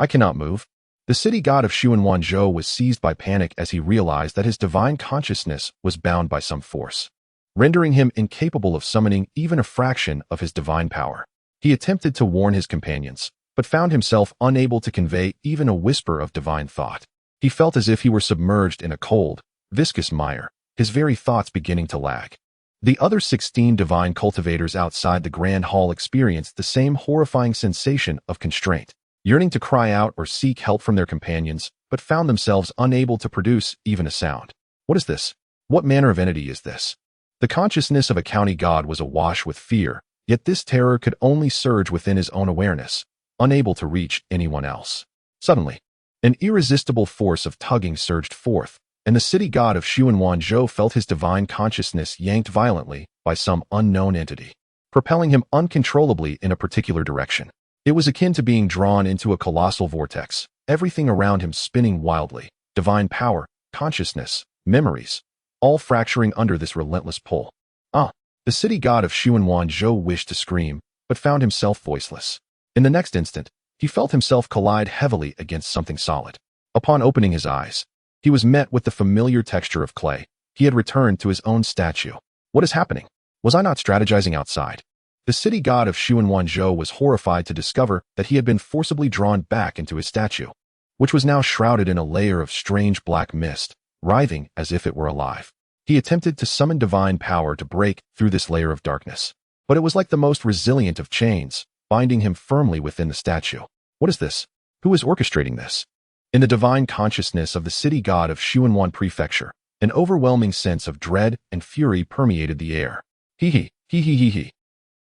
cannot move. The city god of Xuanwanzhou was seized by panic as he realized that his divine consciousness was bound by some force, rendering him incapable of summoning even a fraction of his divine power. He attempted to warn his companions, but found himself unable to convey even a whisper of divine thought. He felt as if he were submerged in a cold, viscous mire, his very thoughts beginning to lag. The other 16 divine cultivators outside the grand hall experienced the same horrifying sensation of constraint, yearning to cry out or seek help from their companions, but found themselves unable to produce even a sound. What is this? What manner of entity is this? The consciousness of a county god was awash with fear, yet this terror could only surge within his own awareness, unable to reach anyone else. Suddenly, an irresistible force of tugging surged forth, and the city god of Xuanwanzhou felt his divine consciousness yanked violently by some unknown entity, propelling him uncontrollably in a particular direction. It was akin to being drawn into a colossal vortex, everything around him spinning wildly, divine power, consciousness, memories, all fracturing under this relentless pull. The city god of Xuanwanzhou wished to scream, but found himself voiceless. In the next instant, he felt himself collide heavily against something solid. Upon opening his eyes, he was met with the familiar texture of clay. He had returned to his own statue. What is happening? Was I not strategizing outside? The city god of Xuanwanzhou was horrified to discover that he had been forcibly drawn back into his statue, which was now shrouded in a layer of strange black mist, writhing as if it were alive. He attempted to summon divine power to break through this layer of darkness, but it was like the most resilient of chains, binding him firmly within the statue. What is this? Who is orchestrating this? In the divine consciousness of the city god of Xuanwan Prefecture, an overwhelming sense of dread and fury permeated the air. He.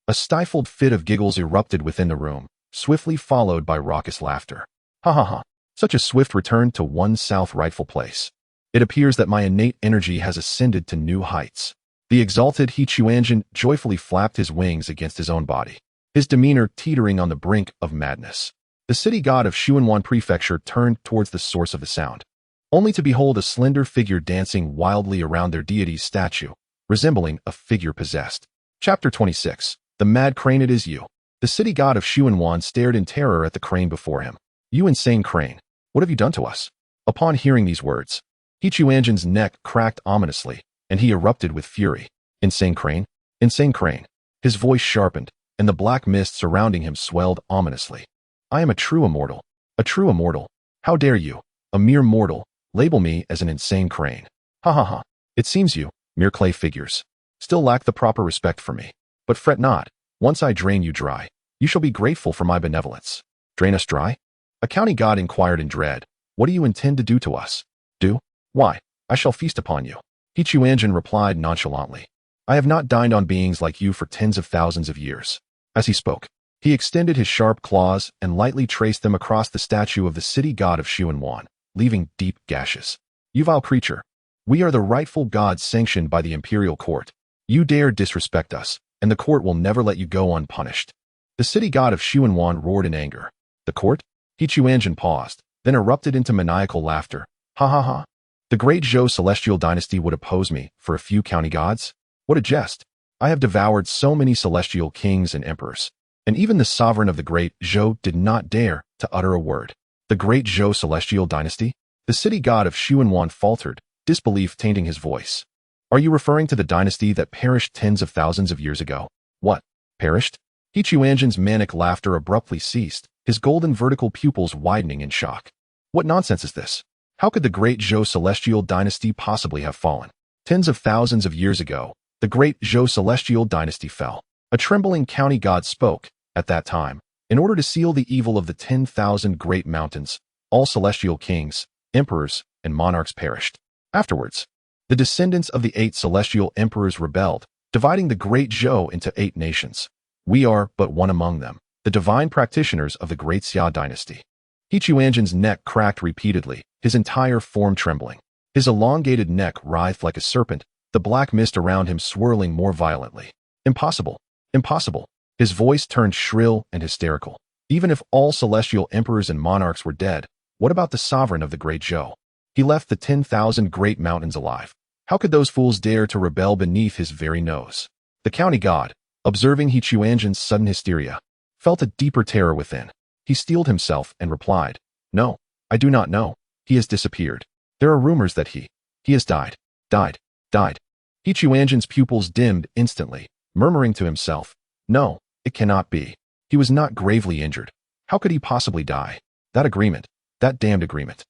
A stifled fit of giggles erupted within the room, swiftly followed by raucous laughter. Ha ha ha. Such a swift return to one's south rightful place. It appears that my innate energy has ascended to new heights. The exalted He Chuanzhen joyfully flapped his wings against his own body, his demeanor teetering on the brink of madness. The city god of Xuanwan Prefecture turned towards the source of the sound, only to behold a slender figure dancing wildly around their deity's statue, resembling a figure possessed. Chapter 26. The Mad Crane. It is you. The city god of Xuanwan stared in terror at the crane before him. You insane crane, what have you done to us? Upon hearing these words, He Chuanzhen's neck cracked ominously, and he erupted with fury. Insane crane? Insane crane. His voice sharpened, and the black mist surrounding him swelled ominously. I am a true immortal. A true immortal. How dare you, a mere mortal, label me as an insane crane? Ha ha ha. It seems you, mere clay figures, still lack the proper respect for me. But fret not, once I drain you dry, you shall be grateful for my benevolence. Drain us dry? A county god inquired in dread. What do you intend to do to us? Do? Why, I shall feast upon you. He Chuanzhen replied nonchalantly. I have not dined on beings like you for tens of thousands of years. As he spoke, He extended his sharp claws and lightly traced them across the statue of the city god of Xuanwan, leaving deep gashes. You vile creature. We are the rightful gods sanctioned by the imperial court. You dare disrespect us, and the court will never let you go unpunished. The city god of Xuanwan roared in anger. The court? He Quanzhen paused, then erupted into maniacal laughter. Ha ha ha. The great Zhou celestial dynasty would oppose me for a few county gods? What a jest. I have devoured so many celestial kings and emperors. And even the sovereign of the great Zhou did not dare to utter a word. The great Zhou celestial dynasty? The city god of Xuanwan faltered, disbelief tainting his voice. Are you referring to the dynasty that perished tens of thousands of years ago? What? Perished? He Quanzhen's manic laughter abruptly ceased, his golden vertical pupils widening in shock. What nonsense is this? How could the great Zhou celestial dynasty possibly have fallen? Tens of thousands of years ago, the great Zhou celestial dynasty fell. A trembling county god spoke. At that time, in order to seal the evil of the 10,000 great mountains, all celestial kings, emperors, and monarchs perished. Afterwards, the descendants of the 8 celestial emperors rebelled, dividing the great Zhou into 8 nations. We are but one among them, the divine practitioners of the great Xia dynasty. He Quanzhen's neck cracked repeatedly, his entire form trembling. His elongated neck writhed like a serpent, the black mist around him swirling more violently. Impossible! Impossible! His voice turned shrill and hysterical. Even if all celestial emperors and monarchs were dead, what about the sovereign of the great Zhou? He left the 10,000 great mountains alive. How could those fools dare to rebel beneath his very nose? The county god, observing He Quanzhen's sudden hysteria, felt a deeper terror within. He steeled himself and replied, No, I do not know. He has disappeared. There are rumors that he has died. He Quanzhen's pupils dimmed instantly, murmuring to himself, No, it cannot be. He was not gravely injured. How could he possibly die? That damned agreement.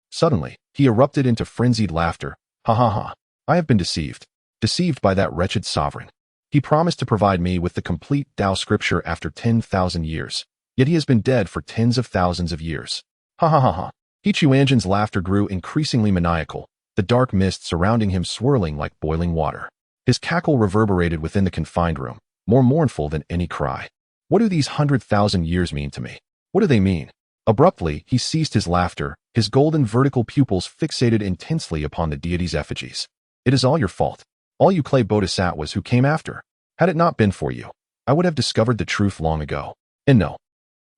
Suddenly, he erupted into frenzied laughter. Ha ha ha. I have been deceived by that wretched sovereign. He promised to provide me with the complete Tao scripture after 10,000 years, yet he has been dead for tens of thousands of years. Ha ha ha ha. He Quanzhen's laughter grew increasingly maniacal, the dark mist surrounding him swirling like boiling water. His cackle reverberated within the confined room, more mournful than any cry. What do these 100,000 years mean to me? What do they mean? Abruptly, he ceased his laughter, his golden vertical pupils fixated intensely upon the deity's effigies. It is all your fault. All you clay bodhisattvas who came after. Had it not been for you, I would have discovered the truth long ago. And no,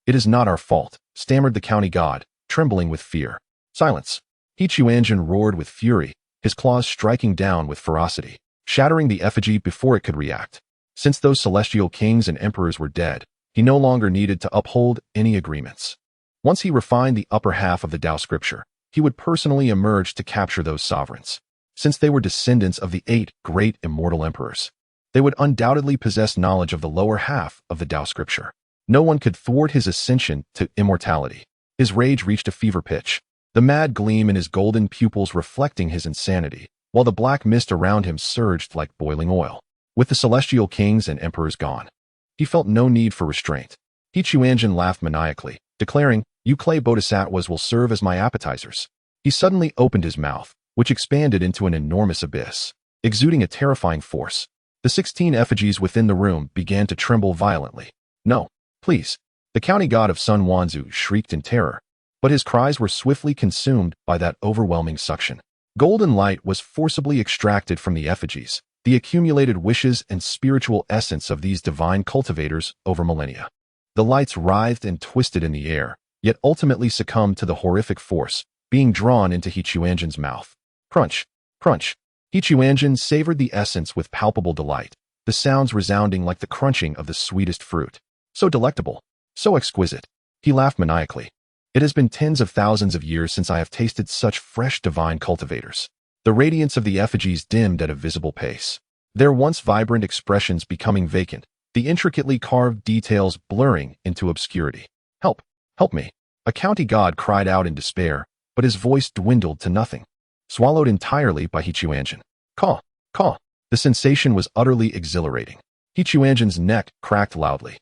it is not our fault, stammered the county god, trembling with fear. Silence. He Quanzhen roared with fury, his claws striking down with ferocity, shattering the effigy before it could react. Since those celestial kings and emperors were dead, he no longer needed to uphold any agreements. Once he refined the upper half of the Tao scripture, he would personally emerge to capture those sovereigns. Since they were descendants of the 8 great immortal emperors, they would undoubtedly possess knowledge of the lower half of the Tao scripture. No one could thwart his ascension to immortality. His rage reached a fever pitch, the mad gleam in his golden pupils reflecting his insanity, while the black mist around him surged like boiling oil. With the celestial kings and emperors gone, he felt no need for restraint. He Quanzhen laughed maniacally, declaring, You clay bodhisattvas will serve as my appetizers. He suddenly opened his mouth, which expanded into an enormous abyss, exuding a terrifying force. The 16 effigies within the room began to tremble violently. No, please. The county god of Sun Wanzu shrieked in terror, but his cries were swiftly consumed by that overwhelming suction. Golden light was forcibly extracted from the effigies, the accumulated wishes and spiritual essence of these divine cultivators over millennia. The lights writhed and twisted in the air, yet ultimately succumbed to the horrific force, being drawn into He Quanzhen's mouth. Crunch, crunch. He Quanzhen savored the essence with palpable delight, the sounds resounding like the crunching of the sweetest fruit. So delectable, so exquisite. He laughed maniacally. It has been tens of thousands of years since I have tasted such fresh divine cultivators. The radiance of the effigies dimmed at a visible pace, their once vibrant expressions becoming vacant, the intricately carved details blurring into obscurity. Help! Help me! A county god cried out in despair, but his voice dwindled to nothing, swallowed entirely by He Quanzhen. Caw! Caw! The sensation was utterly exhilarating. He Quanzhen's neck cracked loudly,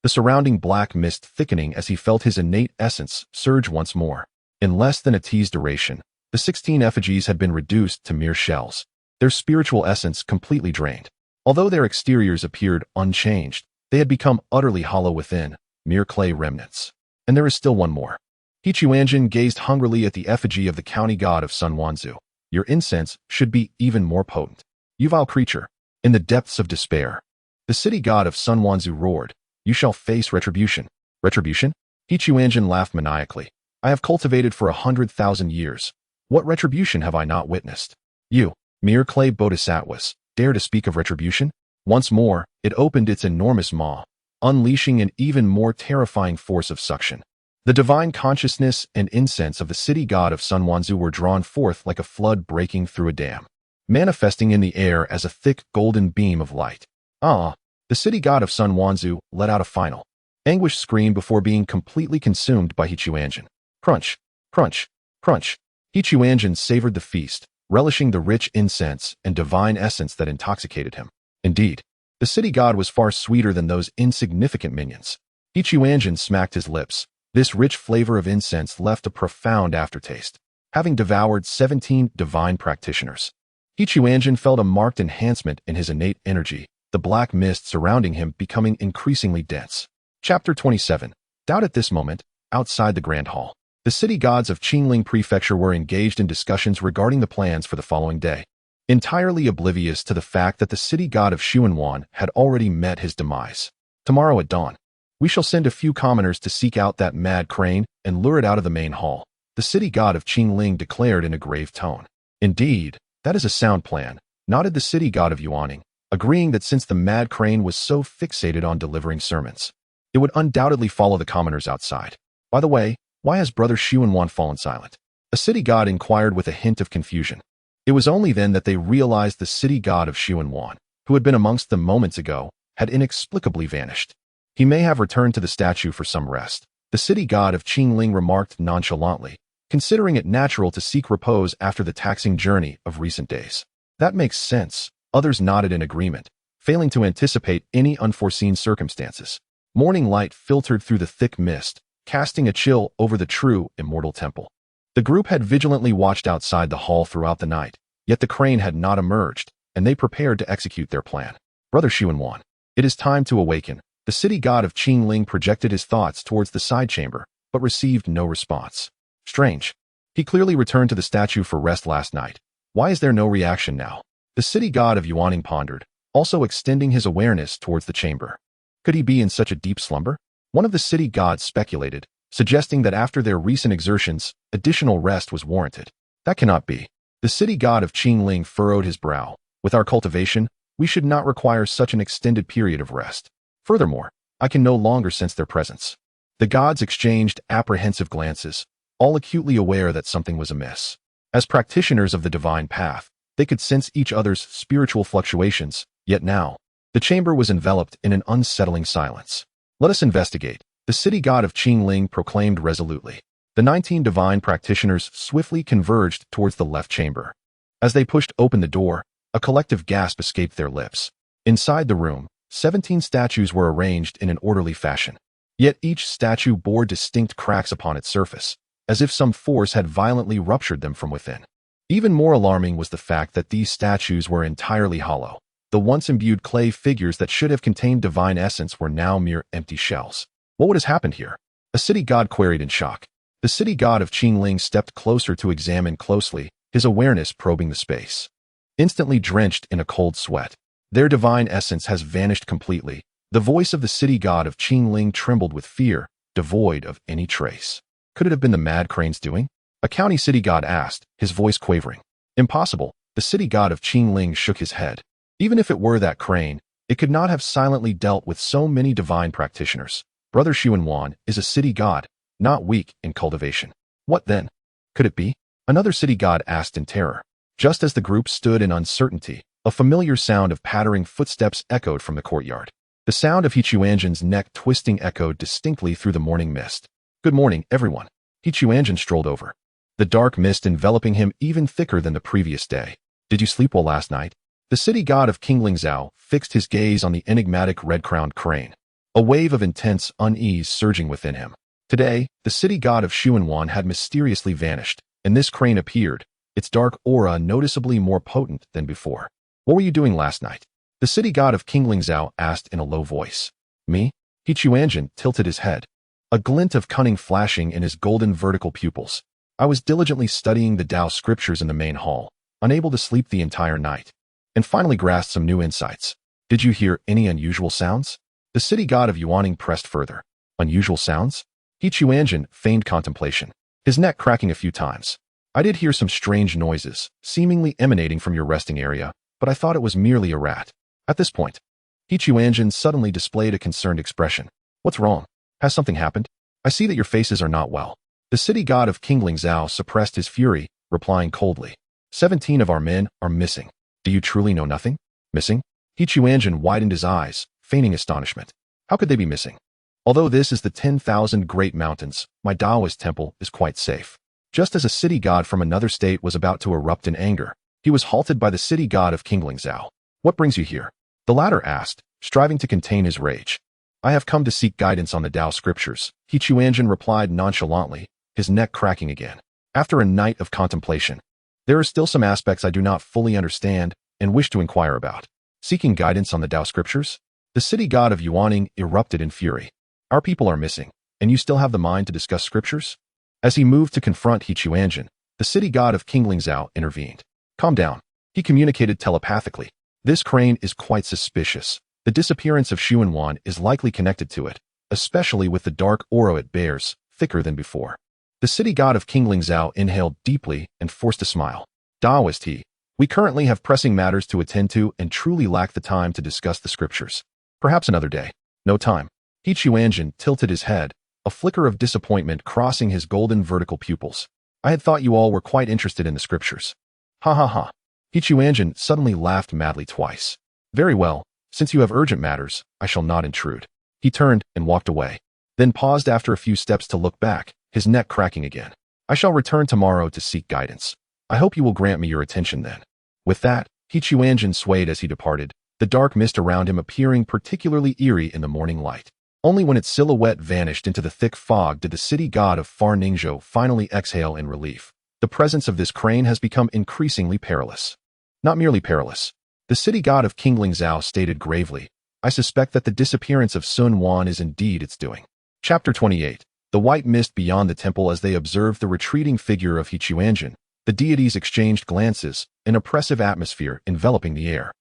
the surrounding black mist thickening as he felt his innate essence surge once more. In less than a tea's duration, the 16 effigies had been reduced to mere shells, their spiritual essence completely drained. Although their exteriors appeared unchanged, They had become utterly hollow within, mere clay remnants. And there is still one more. Quanzhen gazed hungrily at the effigy of the county god of Sun Wanzu. Your incense should be even more potent. You vile creature. In the depths of despair, the city god of Sun Wanzu roared, you shall face retribution. Retribution? Quanzhen laughed maniacally. I have cultivated for 100,000 years. What retribution have I not witnessed? You, mere clay bodhisattvas, dare to speak of retribution? Once more, it opened its enormous maw, unleashing an even more terrifying force of suction. The divine consciousness and incense of the city god of Sun Wanzu were drawn forth like a flood breaking through a dam, manifesting in the air as a thick golden beam of light. The city god of Sun Wanzu let out a final, anguished scream before being completely consumed by Quanzhen. Crunch, crunch, crunch. Quanzhen savored the feast, relishing the rich incense and divine essence that intoxicated him. Indeed, the city god was far sweeter than those insignificant minions. Quanzhen smacked his lips. This rich flavor of incense left a profound aftertaste. Having devoured 17 divine practitioners, Quanzhen felt a marked enhancement in his innate energy, the black mist surrounding him becoming increasingly dense. Chapter 27. Doubt at this moment, outside the Grand Hall, the city gods of Qingling Prefecture were engaged in discussions regarding the plans for the following day, entirely oblivious to the fact that the city god of Xuanwan had already met his demise. Tomorrow at dawn, we shall send a few commoners to seek out that mad crane and lure it out of the main hall, the city god of Qingling declared in a grave tone. Indeed, that is a sound plan, nodded the city god of Yuaning, agreeing that since the mad crane was so fixated on delivering sermons, it would undoubtedly follow the commoners outside. By the way, why has Brother Xuanwan fallen silent? A city god inquired with a hint of confusion. It was only then that they realized the city god of Xuanwan, who had been amongst them moments ago, had inexplicably vanished. He may have returned to the statue for some rest, the city god of Qingling remarked nonchalantly, considering it natural to seek repose after the taxing journey of recent days. That makes sense. Others nodded in agreement, failing to anticipate any unforeseen circumstances. Morning light filtered through the thick mist, casting a chill over the true immortal temple. The group had vigilantly watched outside the hall throughout the night, yet the crane had not emerged, and they prepared to execute their plan. Brother Xuanwan, it is time to awaken. The city god of Qingling projected his thoughts towards the side chamber, but received no response. Strange. He clearly returned to the statue for rest last night. Why is there no reaction now? The city god of Yuaning pondered, also extending his awareness towards the chamber. Could he be in such a deep slumber? One of the city gods speculated, suggesting that after their recent exertions, additional rest was warranted. That cannot be. The city god of Qingling furrowed his brow. With our cultivation, we should not require such an extended period of rest. Furthermore, I can no longer sense their presence. The gods exchanged apprehensive glances, all acutely aware that something was amiss. As practitioners of the divine path, they could sense each other's spiritual fluctuations, yet now, the chamber was enveloped in an unsettling silence. Let us investigate, the city god of Qingling proclaimed resolutely. The 19 divine practitioners swiftly converged towards the left chamber. As they pushed open the door, a collective gasp escaped their lips. Inside the room, 17 statues were arranged in an orderly fashion. Yet each statue bore distinct cracks upon its surface, as if some force had violently ruptured them from within. Even more alarming was the fact that these statues were entirely hollow. The once imbued clay figures that should have contained divine essence were now mere empty shells. What would have happened here? A city god queried in shock. The city god of Qingling stepped closer to examine closely, his awareness probing the space. Instantly drenched in a cold sweat, their divine essence has vanished completely. The voice of the city god of Qingling trembled with fear, devoid of any trace. Could it have been the mad crane's doing? A county city god asked, his voice quavering. Impossible. The city god of Qingling shook his head. Even if it were that crane, it could not have silently dealt with so many divine practitioners. Brother Xuanwan is a city god, not weak in cultivation. What then? Could it be? Another city god asked in terror. Just as the group stood in uncertainty, a familiar sound of pattering footsteps echoed from the courtyard. The sound of Quanzhen's neck twisting echoed distinctly through the morning mist. Good morning, everyone. Quanzhen strolled over, the dark mist enveloping him even thicker than the previous day. Did you sleep well last night? The city god of Qingling Zhao fixed his gaze on the enigmatic red-crowned crane, a wave of intense unease surging within him. Today, the city god of Xuanwan had mysteriously vanished, and this crane appeared, its dark aura noticeably more potent than before. What were you doing last night? The city god of Qingling Zhao asked in a low voice. Me? He Quanzhen tilted his head, a glint of cunning flashing in his golden vertical pupils. I was diligently studying the Tao scriptures in the main hall, unable to sleep the entire night, and finally grasped some new insights. Did you hear any unusual sounds? The city god of Yuaning pressed further. Unusual sounds? He Quanzhen feigned contemplation, his neck cracking a few times. I did hear some strange noises, seemingly emanating from your resting area, but I thought it was merely a rat. At this point, He Quanzhen suddenly displayed a concerned expression. What's wrong? Has something happened? I see that your faces are not well. The city god of Qingling Zhao suppressed his fury, replying coldly. 17 of our men are missing. Do you truly know nothing? Missing? He Quanzhen widened his eyes, feigning astonishment. How could they be missing? Although this is the 10,000 Great Mountains, my Taoist temple is quite safe. Just as a city god from another state was about to erupt in anger, he was halted by the city god of Qingling Zhao. What brings you here? The latter asked, striving to contain his rage. I have come to seek guidance on the Tao scriptures, He Quanzhen replied nonchalantly, his neck cracking again. After a night of contemplation, there are still some aspects I do not fully understand and wish to inquire about. Seeking guidance on the Tao scriptures? The city god of Yuaning erupted in fury. Our people are missing, and you still have the mind to discuss scriptures? As he moved to confront He Quanzhen, the city god of Qingling Zhao intervened. Calm down. He communicated telepathically. This crane is quite suspicious. The disappearance of Xuanwan is likely connected to it, especially with the dark aura it bears, thicker than before. The city god of Qingling Zhao inhaled deeply and forced a smile. Taoist he. We currently have pressing matters to attend to and truly lack the time to discuss the scriptures. Perhaps another day. No time. He Quanzhen tilted his head, a flicker of disappointment crossing his golden vertical pupils. I had thought you all were quite interested in the scriptures. Ha ha ha. He Quanzhen suddenly laughed madly twice. Very well, since you have urgent matters, I shall not intrude. He turned and walked away, then paused after a few steps to look back, his neck cracking again. I shall return tomorrow to seek guidance. I hope you will grant me your attention then. With that, He Quanzhen swayed as he departed, the dark mist around him appearing particularly eerie in the morning light. Only when its silhouette vanished into the thick fog did the city god of Far Ningzhou finally exhale in relief. The presence of this crane has become increasingly perilous. Not merely perilous. The city god of Qingling Zhao stated gravely, I suspect that the disappearance of Sun Wan is indeed its doing. Chapter 28. The white mist beyond the temple as they observed the retreating figure of He Quanzhen. The deities exchanged glances, an oppressive atmosphere enveloping the air.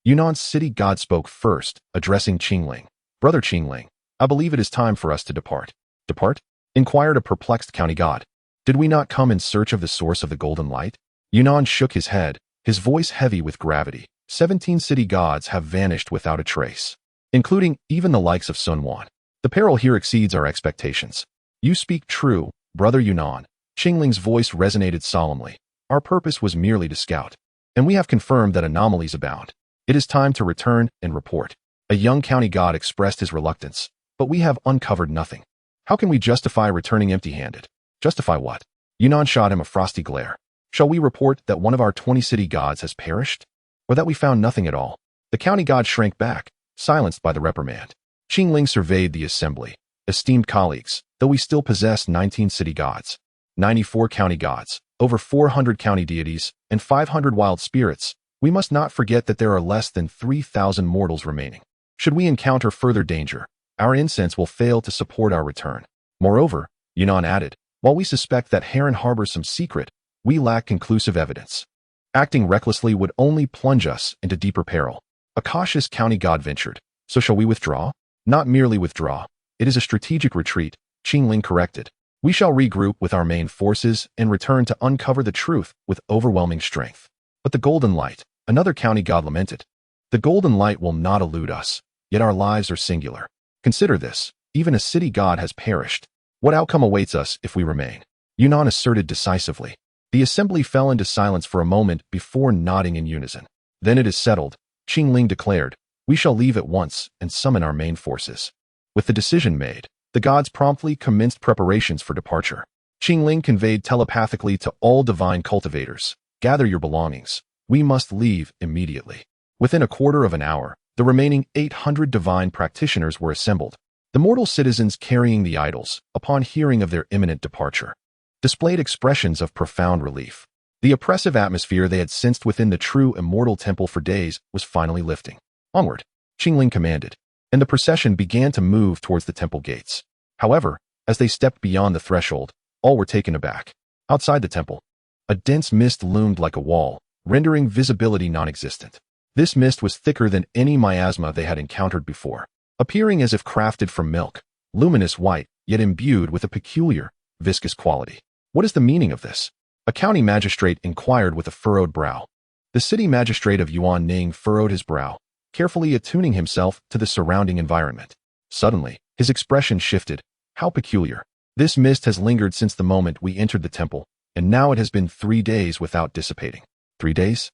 Yunan's city god spoke first, addressing Qingling. Brother Qingling, I believe it is time for us to depart. Depart? Inquired a perplexed county god. Did we not come in search of the source of the golden light? Yunan shook his head, his voice heavy with gravity. 17 city gods have vanished without a trace, including even the likes of Sun Wan. The peril here exceeds our expectations. You speak true, brother Yunan. Qingling's voice resonated solemnly. Our purpose was merely to scout, and we have confirmed that anomalies abound. It is time to return and report. A young county god expressed his reluctance, but we have uncovered nothing. How can we justify returning empty-handed? Justify what? Yunan shot him a frosty glare. Shall we report that one of our 20 city gods has perished? Or that we found nothing at all? The county god shrank back, silenced by the reprimand. Qingling surveyed the assembly. Esteemed colleagues, though we still possess 19 city gods, 94 county gods, over 400 county deities, and 500 wild spirits, we must not forget that there are less than 3,000 mortals remaining. Should we encounter further danger, our incense will fail to support our return. Moreover, Yunan added, while we suspect that Heron harbors some secret, we lack conclusive evidence. Acting recklessly would only plunge us into deeper peril. A cautious county god ventured. So shall we withdraw? Not merely withdraw. It is a strategic retreat, Qingling corrected. We shall regroup with our main forces and return to uncover the truth with overwhelming strength. But the golden light, another county god lamented. The golden light will not elude us, yet our lives are singular. Consider this, even a city god has perished. What outcome awaits us if we remain? Yunan asserted decisively. The assembly fell into silence for a moment before nodding in unison. Then it is settled, Qingling declared. We shall leave at once and summon our main forces. With the decision made, the gods promptly commenced preparations for departure. Qingling conveyed telepathically to all divine cultivators, gather your belongings. We must leave immediately. Within a quarter of an hour, the remaining 800 divine practitioners were assembled. The mortal citizens carrying the idols, upon hearing of their imminent departure, displayed expressions of profound relief. The oppressive atmosphere they had sensed within the true immortal temple for days was finally lifting. Onward, Qingling commanded. and the procession began to move towards the temple gates. However, as they stepped beyond the threshold, all were taken aback. Outside the temple, a dense mist loomed like a wall, rendering visibility non-existent. This mist was thicker than any miasma they had encountered before, appearing as if crafted from milk, luminous white, yet imbued with a peculiar, viscous quality. What is the meaning of this? A county magistrate inquired with a furrowed brow. The city magistrate of Yuanning furrowed his brow, carefully attuning himself to the surrounding environment. Suddenly, his expression shifted. How peculiar. This mist has lingered since the moment we entered the temple, and now it has been 3 days without dissipating. 3 days?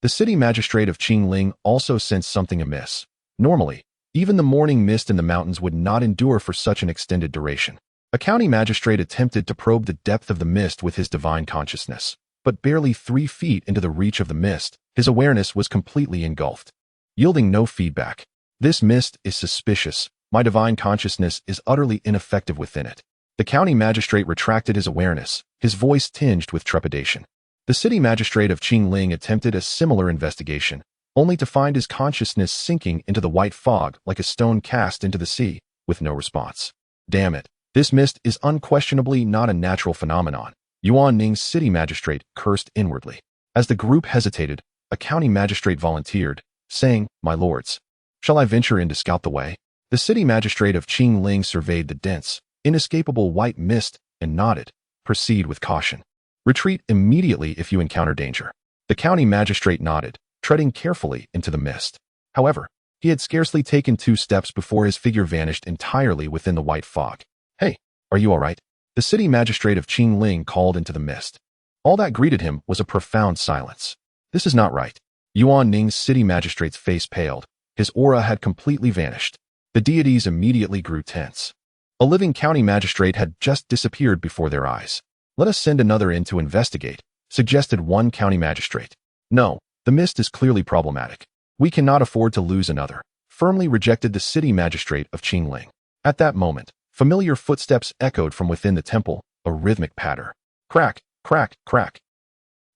The city magistrate of Qingling also sensed something amiss. Normally, even the morning mist in the mountains would not endure for such an extended duration. A county magistrate attempted to probe the depth of the mist with his divine consciousness, but barely 3 feet into the reach of the mist, his awareness was completely engulfed, yielding no feedback. This mist is suspicious. My divine consciousness is utterly ineffective within it. The county magistrate retracted his awareness, his voice tinged with trepidation. The city magistrate of Qingling attempted a similar investigation, only to find his consciousness sinking into the white fog like a stone cast into the sea, with no response. Damn it, this mist is unquestionably not a natural phenomenon. Yuanning's city magistrate cursed inwardly. As the group hesitated, a county magistrate volunteered, saying, "My lords, shall I venture in to scout the way?" The city magistrate of Qingling surveyed the dense, inescapable white mist and nodded. "Proceed with caution. Retreat immediately if you encounter danger." The county magistrate nodded, treading carefully into the mist. However, he had scarcely taken 2 steps before his figure vanished entirely within the white fog. "Hey, are you all right?" The city magistrate of Qingling called into the mist. All that greeted him was a profound silence. This is not right. Yuanning's city magistrate's face paled. His aura had completely vanished. The deities immediately grew tense. A living county magistrate had just disappeared before their eyes. "Let us send another in to investigate," suggested one county magistrate. "No, the mist is clearly problematic. We cannot afford to lose another," firmly rejected the city magistrate of Qingling. At that moment, familiar footsteps echoed from within the temple, a rhythmic patter. Crack, crack, crack.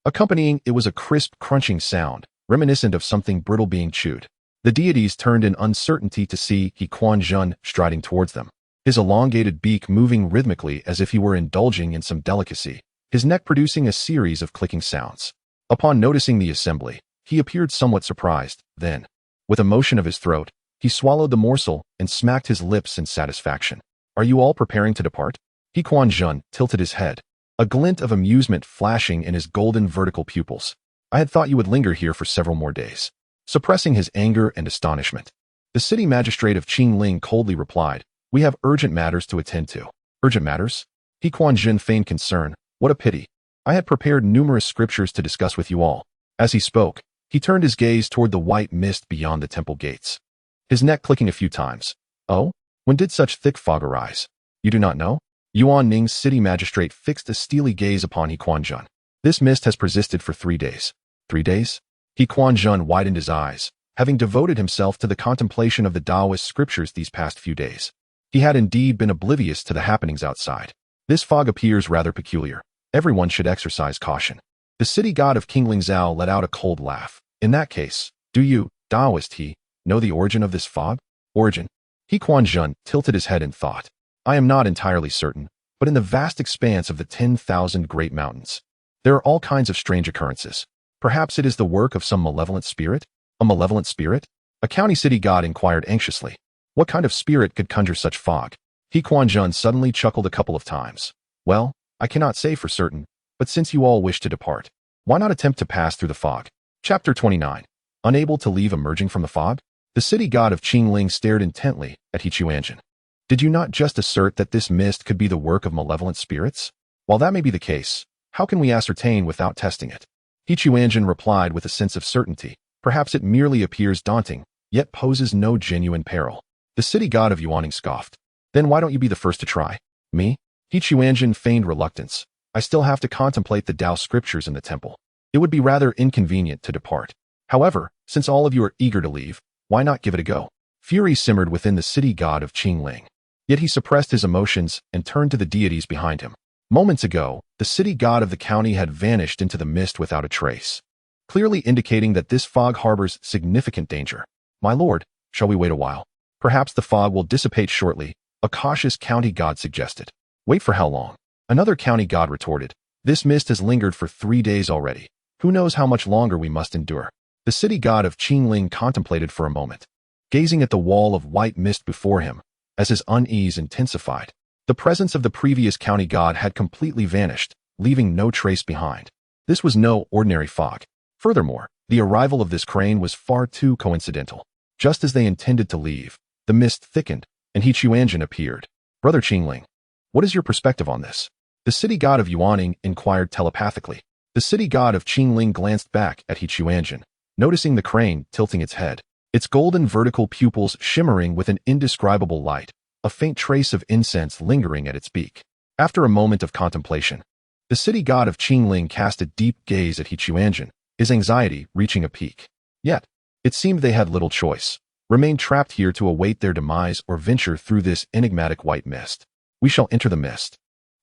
Accompanying it was a crisp, crunching sound, reminiscent of something brittle being chewed. The deities turned in uncertainty to see Quanzhen striding towards them, his elongated beak moving rhythmically as if he were indulging in some delicacy, his neck producing a series of clicking sounds. Upon noticing the assembly, he appeared somewhat surprised. Then, with a motion of his throat, he swallowed the morsel and smacked his lips in satisfaction. "Are you all preparing to depart?" Quanzhen tilted his head, a glint of amusement flashing in his golden vertical pupils. "I had thought you would linger here for several more days." Suppressing his anger and astonishment, the city magistrate of Qingling coldly replied, "We have urgent matters to attend to." "Urgent matters?" Quanzhen feigned concern. "What a pity. I had prepared numerous scriptures to discuss with you all." As he spoke, he turned his gaze toward the white mist beyond the temple gates, his neck clicking a few times. "Oh? When did such thick fog arise? You do not know?" Yuanning's city magistrate fixed a steely gaze upon Quanzhen. "This mist has persisted for 3 days." 3 days? Quanzhen widened his eyes, having devoted himself to the contemplation of the Taoist scriptures these past few days. He had indeed been oblivious to the happenings outside. "This fog appears rather peculiar. Everyone should exercise caution." The city god of Qingling Zhao let out a cold laugh. "In that case, do you, Taoist know the origin of this fog?" "Origin?" Quanzhen tilted his head in thought. "I am not entirely certain, but in the vast expanse of the 10,000 great mountains, there are all kinds of strange occurrences. Perhaps it is the work of some malevolent spirit?" "A malevolent spirit?" A county city god inquired anxiously. What kind of spirit could conjure such fog? Quanzhen suddenly chuckled a couple of times. "Well, I cannot say for certain, but since you all wish to depart, why not attempt to pass through the fog?" Chapter 29. Unable to leave emerging from the fog? The city god of Qingling stared intently at Quanzhen. "Did you not just assert that this mist could be the work of malevolent spirits? While that may be the case, how can we ascertain without testing it?" Quanzhen replied with a sense of certainty. "Perhaps it merely appears daunting, yet poses no genuine peril." The city god of Yuanning scoffed. "Then why don't you be the first to try?" "Me?" Quanzhen feigned reluctance. "I still have to contemplate the Tao scriptures in the temple. It would be rather inconvenient to depart. However, since all of you are eager to leave, why not give it a go?" Fury simmered within the city god of Qingling. Yet he suppressed his emotions and turned to the deities behind him. Moments ago, the city god of the county had vanished into the mist without a trace, clearly indicating that this fog harbors significant danger. "My lord, shall we wait a while?" Perhaps the fog will dissipate shortly, a cautious county god suggested. Wait for how long? Another county god retorted. This mist has lingered for 3 days already. Who knows how much longer we must endure? The city god of Qingling contemplated for a moment, gazing at the wall of white mist before him, as his unease intensified. The presence of the previous county god had completely vanished, leaving no trace behind. This was no ordinary fog. Furthermore, the arrival of this crane was far too coincidental. Just as they intended to leave, the mist thickened, and Quanzhen appeared. Brother Qingling, what is your perspective on this? The city god of Yuaning inquired telepathically. The city god of Qingling glanced back at Quanzhen, noticing the crane tilting its head, its golden vertical pupils shimmering with an indescribable light, a faint trace of incense lingering at its beak. After a moment of contemplation, the city god of Qingling cast a deep gaze at Quanzhen, his anxiety reaching a peak. Yet, it seemed they had little choice. Remain trapped here to await their demise or venture through this enigmatic white mist. We shall enter the mist,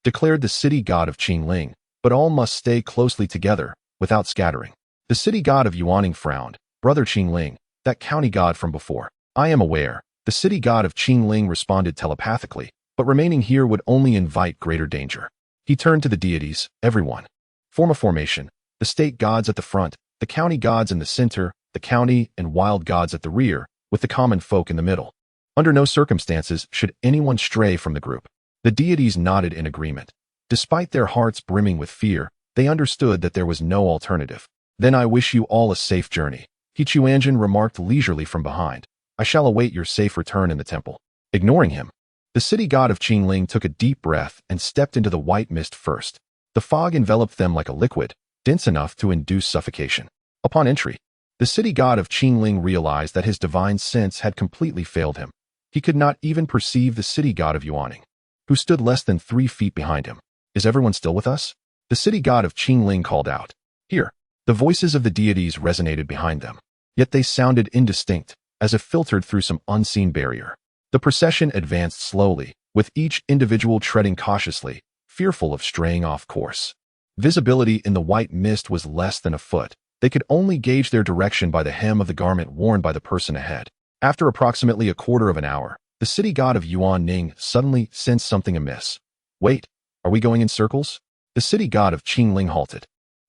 declared the city god of Qingling, but all must stay closely together, without scattering. The city god of Yuaning frowned. Brother Qingling, that county god from before. I am aware. The city god of Qingling responded telepathically, but remaining here would only invite greater danger. He turned to the deities. Everyone, form a formation. The state gods at the front, the county gods in the center, the county and wild gods at the rear, with the common folk in the middle. Under no circumstances should anyone stray from the group. The deities nodded in agreement. Despite their hearts brimming with fear, they understood that there was no alternative. Then I wish you all a safe journey. Quanzhen remarked leisurely from behind. I shall await your safe return in the temple. Ignoring him, the city god of Qingling took a deep breath and stepped into the white mist first. The fog enveloped them like a liquid, dense enough to induce suffocation. Upon entry, the city god of Qingling realized that his divine sense had completely failed him. He could not even perceive the city god of Yuaning, who stood less than 3 feet behind him. Is everyone still with us? The city god of Qingling called out. Here, the voices of the deities resonated behind them, yet they sounded indistinct, as if filtered through some unseen barrier. The procession advanced slowly, with each individual treading cautiously, fearful of straying off course. Visibility in the white mist was less than a foot. They could only gauge their direction by the hem of the garment worn by the person ahead. After approximately a quarter of an hour, the city god of Yuaning suddenly sensed something amiss. Wait, are we going in circles? The city god of Qingling halted.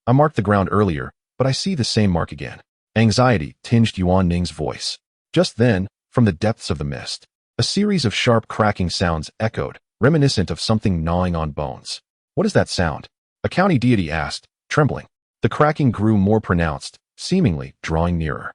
I marked the ground earlier, but I see the same mark again. Anxiety tinged Yuaning's voice. Just then, from the depths of the mist, a series of sharp cracking sounds echoed, reminiscent of something gnawing on bones. What is that sound? A county deity asked, trembling. The cracking grew more pronounced, seemingly drawing nearer.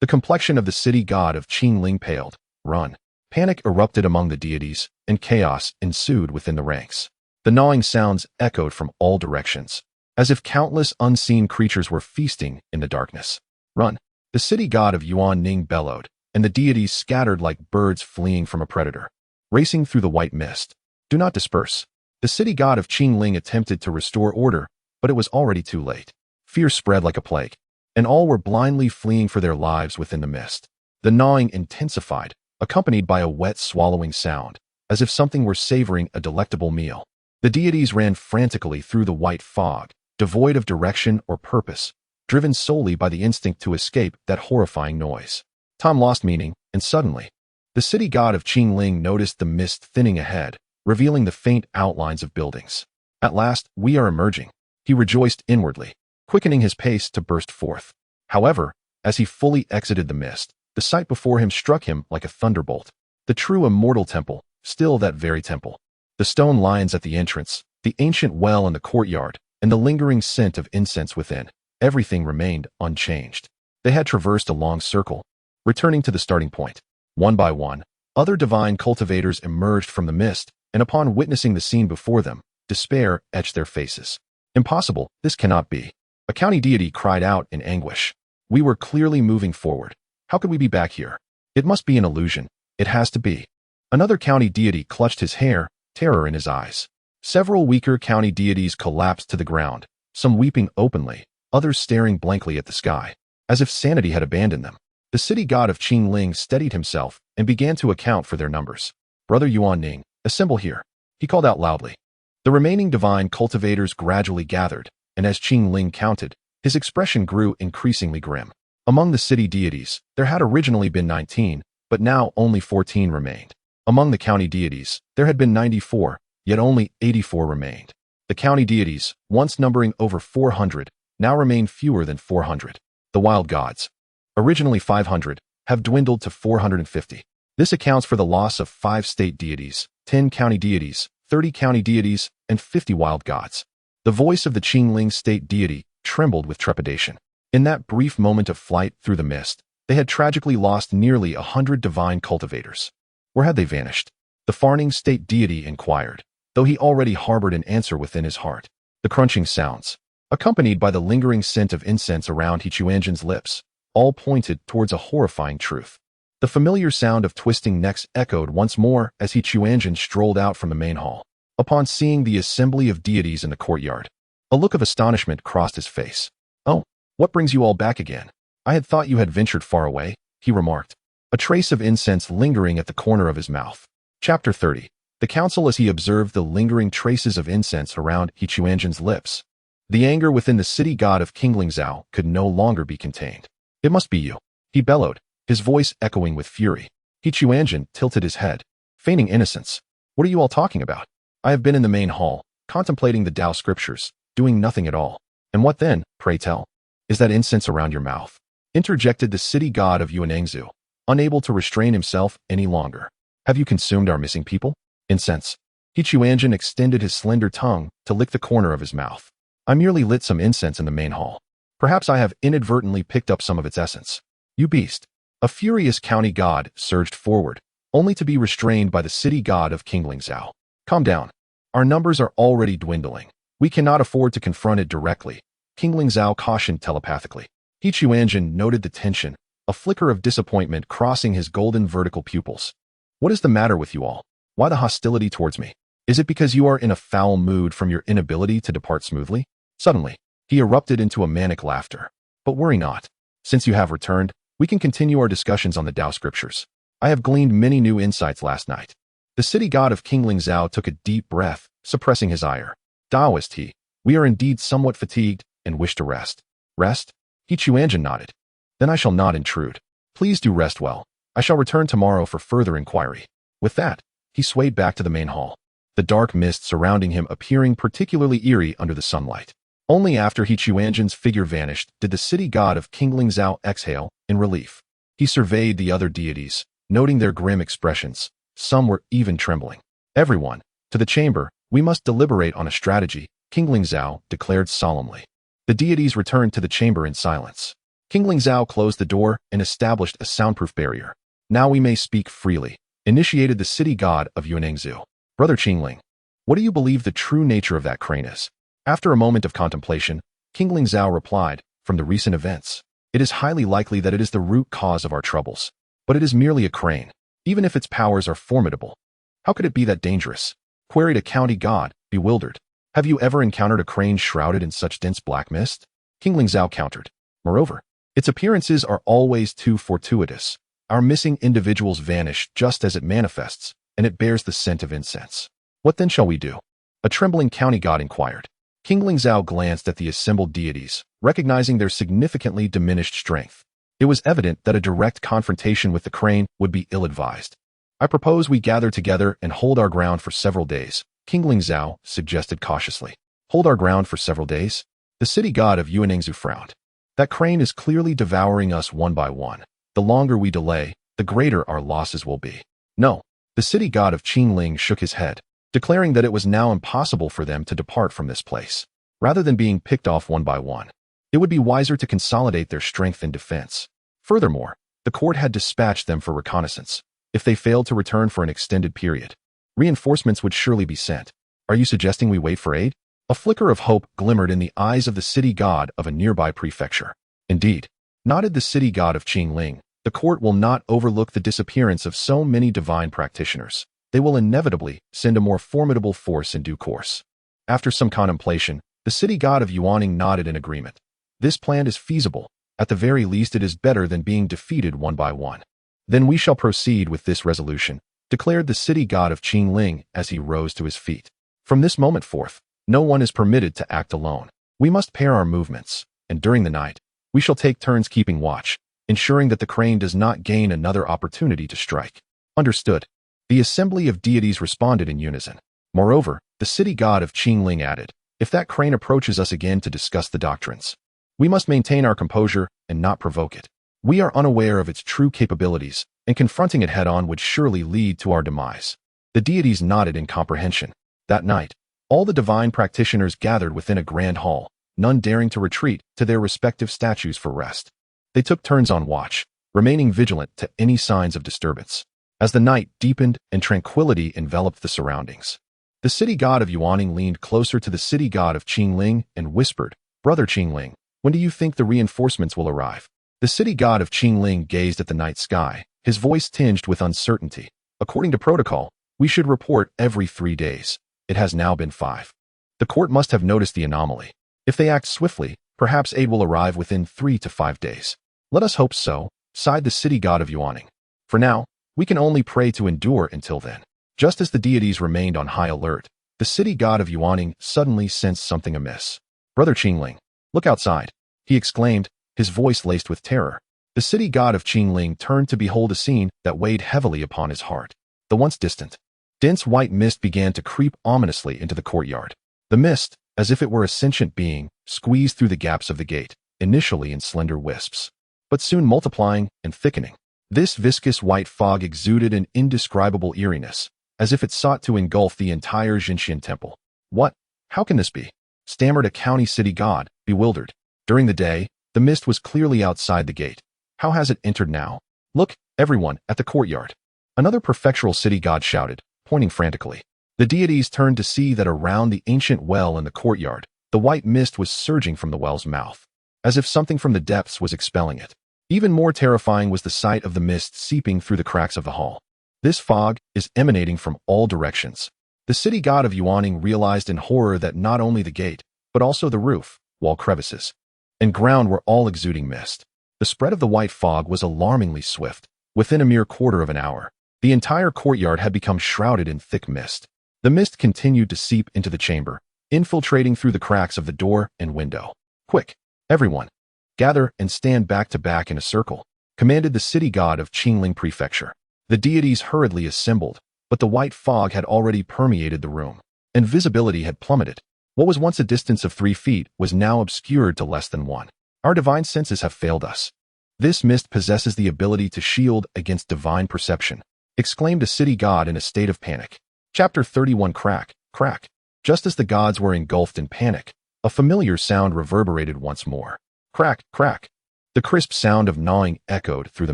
The complexion of the city god of Qingling paled. Run. Panic erupted among the deities, and chaos ensued within the ranks. The gnawing sounds echoed from all directions, as if countless unseen creatures were feasting in the darkness. Run. The city god of Yuaning bellowed, and the deities scattered like birds fleeing from a predator, racing through the white mist. Do not disperse. The city god of Qingling attempted to restore order, but it was already too late. Fear spread like a plague, and all were blindly fleeing for their lives within the mist. The gnawing intensified, accompanied by a wet swallowing sound, as if something were savoring a delectable meal. The deities ran frantically through the white fog, devoid of direction or purpose, driven solely by the instinct to escape that horrifying noise. Tom lost meaning, and suddenly, the city god of Qingling noticed the mist thinning ahead, revealing the faint outlines of buildings. At last, we are emerging. He rejoiced inwardly, quickening his pace to burst forth. However, as he fully exited the mist, the sight before him struck him like a thunderbolt. The true immortal temple, still that very temple. The stone lions at the entrance, the ancient well in the courtyard, and the lingering scent of incense within. Everything remained unchanged. They had traversed a long circle, returning to the starting point. One by one, other divine cultivators emerged from the mist, and upon witnessing the scene before them, despair etched their faces. Impossible, this cannot be. A county deity cried out in anguish. We were clearly moving forward. How could we be back here? It must be an illusion. It has to be. Another county deity clutched his hair, terror in his eyes. Several weaker county deities collapsed to the ground, some weeping openly, others staring blankly at the sky, as if sanity had abandoned them. The city god of Qingling steadied himself and began to account for their numbers. Brother Yuaning, assemble here. He called out loudly. The remaining divine cultivators gradually gathered, and as Qingling counted, his expression grew increasingly grim. Among the city deities, there had originally been 19, but now only 14 remained. Among the county deities, there had been 94, yet only 84 remained. The county deities, once numbering over 400, now remain fewer than 400. The wild gods, originally 500, have dwindled to 450. This accounts for the loss of 5 state deities, 10 county deities, 30 county deities, and 50 wild gods. The voice of the Qingling state deity trembled with trepidation. In that brief moment of flight through the mist, they had tragically lost nearly 100 divine cultivators. Where had they vanished? The Farning state deity inquired, though he already harbored an answer within his heart. The crunching sounds, accompanied by the lingering scent of incense around Quanzhen's lips, all pointed towards a horrifying truth. The familiar sound of twisting necks echoed once more as Quanzhen strolled out from the main hall. Upon seeing the assembly of deities in the courtyard, a look of astonishment crossed his face. "Oh, what brings you all back again? I had thought you had ventured far away," he remarked, a trace of incense lingering at the corner of his mouth. Chapter 30. The council as he observed the lingering traces of incense around Quanzhen's lips. The anger within the city god of Qinglingzhou could no longer be contained. "It must be you," he bellowed, his voice echoing with fury. Quanzhen tilted his head, feigning innocence. "What are you all talking about? I have been in the main hall, contemplating the Tao scriptures, doing nothing at all." "And what then, pray tell? Is that incense around your mouth?" interjected the city god of Yuanengzhu, unable to restrain himself any longer. "Have you consumed our missing people?" "Incense." Quanzhen extended his slender tongue to lick the corner of his mouth. "I merely lit some incense in the main hall. Perhaps I have inadvertently picked up some of its essence." "You beast." A furious county god surged forward, only to be restrained by the city god of Qinglingzhou. "Calm down. Our numbers are already dwindling. We cannot afford to confront it directly," Qinglingzhou cautioned telepathically. Quanzhen noted the tension, a flicker of disappointment crossing his golden vertical pupils. "What is the matter with you all? Why the hostility towards me? Is it because you are in a foul mood from your inability to depart smoothly?" Suddenly, he erupted into a manic laughter. "But worry not. Since you have returned, we can continue our discussions on the Tao scriptures. I have gleaned many new insights last night." The city god of Qinglingzhou took a deep breath, suppressing his ire. "Taoist he, we are indeed somewhat fatigued and wish to rest." "Rest?" Quanzhen nodded. "Then I shall not intrude. Please do rest well. I shall return tomorrow for further inquiry." With that, he swayed back to the main hall, the dark mist surrounding him appearing particularly eerie under the sunlight. Only after Quanzhen's figure vanished did the city god of Qinglingzhou exhale in relief. He surveyed the other deities, noting their grim expressions. Some were even trembling. "Everyone, to the chamber, we must deliberate on a strategy," Qinglingzhou declared solemnly. The deities returned to the chamber in silence. Qinglingzhou closed the door and established a soundproof barrier. "Now we may speak freely," initiated the city god of Yuanengzhu. "Brother Qingling, what do you believe the true nature of that crane is?" After a moment of contemplation, Qinglingzhou replied, "From the recent events, it is highly likely that it is the root cause of our troubles. But it is merely a crane, even if its powers are formidable." "How could it be that dangerous?" queried a county god, bewildered. "Have you ever encountered a crane shrouded in such dense black mist?" Qinglingzhou countered. "Moreover, its appearances are always too fortuitous. Our missing individuals vanish just as it manifests, and it bears the scent of incense. What then shall we do?" a trembling county god inquired. Qinglingzhou glanced at the assembled deities, recognizing their significantly diminished strength. It was evident that a direct confrontation with the crane would be ill-advised. "I propose we gather together and hold our ground for several days," Qinglingzhou suggested cautiously. "Hold our ground for several days?" The city god of Yuanengzhu frowned. "That crane is clearly devouring us one by one. The longer we delay, the greater our losses will be." "No." The city god of Qingling shook his head, declaring that it was now impossible for them to depart from this place. Rather than being picked off one by one, it would be wiser to consolidate their strength in defense. Furthermore, the court had dispatched them for reconnaissance. If they failed to return for an extended period, reinforcements would surely be sent. "Are you suggesting we wait for aid?" A flicker of hope glimmered in the eyes of the city god of a nearby prefecture. "Indeed," nodded the city god of Qingling, "the court will not overlook the disappearance of so many divine practitioners. They will inevitably send a more formidable force in due course." After some contemplation, the city god of Yuaning nodded in agreement. "This plan is feasible. At the very least, it is better than being defeated one by one." "Then we shall proceed with this resolution," declared the city god of Qingling as he rose to his feet. "From this moment forth, no one is permitted to act alone. We must pair our movements, and during the night, we shall take turns keeping watch." ensuring that the crane does not gain another opportunity to strike. Understood. The assembly of deities responded in unison. Moreover, the city god of Qingling added, if that crane approaches us again to discuss the doctrines, we must maintain our composure and not provoke it. We are unaware of its true capabilities, and confronting it head-on would surely lead to our demise. The deities nodded in comprehension. That night, all the divine practitioners gathered within a grand hall, none daring to retreat to their respective statues for rest. They took turns on watch, remaining vigilant to any signs of disturbance. As the night deepened and tranquility enveloped the surroundings, the city god of Yuaning leaned closer to the city god of Qingling and whispered, Brother Qingling, when do you think the reinforcements will arrive? The city god of Qingling gazed at the night sky, his voice tinged with uncertainty. According to protocol, we should report every 3 days. It has now been 5. The court must have noticed the anomaly. If they act swiftly, perhaps aid will arrive within 3 to 5 days. Let us hope so, sighed the city god of Yuaning. For now, we can only pray to endure until then. Just as the deities remained on high alert, the city god of Yuaning suddenly sensed something amiss. Brother Qingling, look outside, he exclaimed, his voice laced with terror. The city god of Qingling turned to behold a scene that weighed heavily upon his heart. The once distant, dense white mist began to creep ominously into the courtyard. The mist, as if it were a sentient being, squeezed through the gaps of the gate, initially in slender wisps, but soon multiplying and thickening. This viscous white fog exuded an indescribable eeriness, as if it sought to engulf the entire Jinxian temple. What? How can this be? Stammered a county city god, bewildered. During the day, the mist was clearly outside the gate. How has it entered now? Look, everyone, at the courtyard. Another prefectural city god shouted, pointing frantically. The deities turned to see that around the ancient well in the courtyard, the white mist was surging from the well's mouth, as if something from the depths was expelling it. Even more terrifying was the sight of the mist seeping through the cracks of the hall. This fog is emanating from all directions. The city god of Yuaning realized in horror that not only the gate, but also the roof, wall crevices, and ground were all exuding mist. The spread of the white fog was alarmingly swift. Within a mere quarter of an hour, the entire courtyard had become shrouded in thick mist. The mist continued to seep into the chamber, infiltrating through the cracks of the door and window. Quick, everyone, gather and stand back to back in a circle, commanded the city god of Qingling Prefecture. The deities hurriedly assembled, but the white fog had already permeated the room, and visibility had plummeted. What was once a distance of 3 feet was now obscured to less than 1. Our divine senses have failed us. This mist possesses the ability to shield against divine perception, exclaimed a city god in a state of panic. Chapter 31. Crack, crack. Just as the gods were engulfed in panic, a familiar sound reverberated once more. Crack, crack. The crisp sound of gnawing echoed through the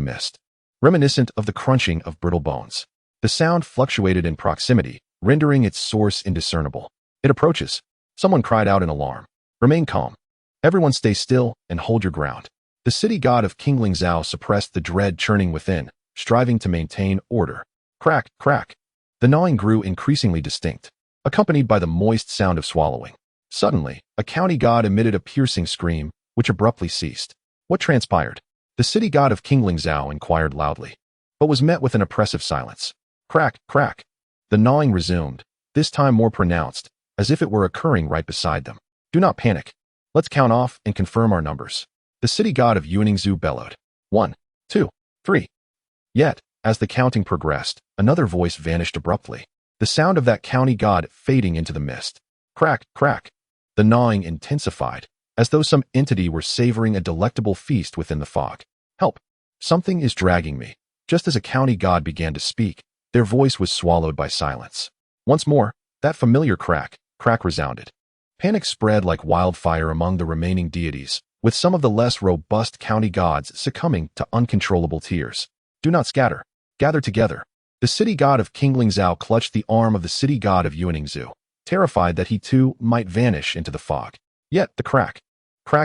mist, reminiscent of the crunching of brittle bones. The sound fluctuated in proximity, rendering its source indiscernible. It approaches. Someone cried out in alarm. Remain calm. Everyone stay still and hold your ground. The city god of Qingling Zhao suppressed the dread churning within, striving to maintain order. Crack, crack. The gnawing grew increasingly distinct, accompanied by the moist sound of swallowing. Suddenly, a county god emitted a piercing scream, which abruptly ceased. What transpired? The city god of Qingling Zhao inquired loudly, but was met with an oppressive silence. Crack, crack. The gnawing resumed, this time more pronounced, as if it were occurring right beside them. Do not panic. Let's count off and confirm our numbers. The city god of Yuningzhu bellowed. 1, 2, 3. Yet, as the counting progressed, another voice vanished abruptly, the sound of that county god fading into the mist. Crack, crack. The gnawing intensified, as though some entity were savoring a delectable feast within the fog. Help! Something is dragging me. Just as a county god began to speak, their voice was swallowed by silence. Once more, that familiar crack, crack resounded. Panic spread like wildfire among the remaining deities, with some of the less robust county gods succumbing to uncontrollable tears. Do not scatter. Gather together. The city god of Qingling Zhao clutched the arm of the city god of Yuningzhu, terrified that he too might vanish into the fog. Yet the crack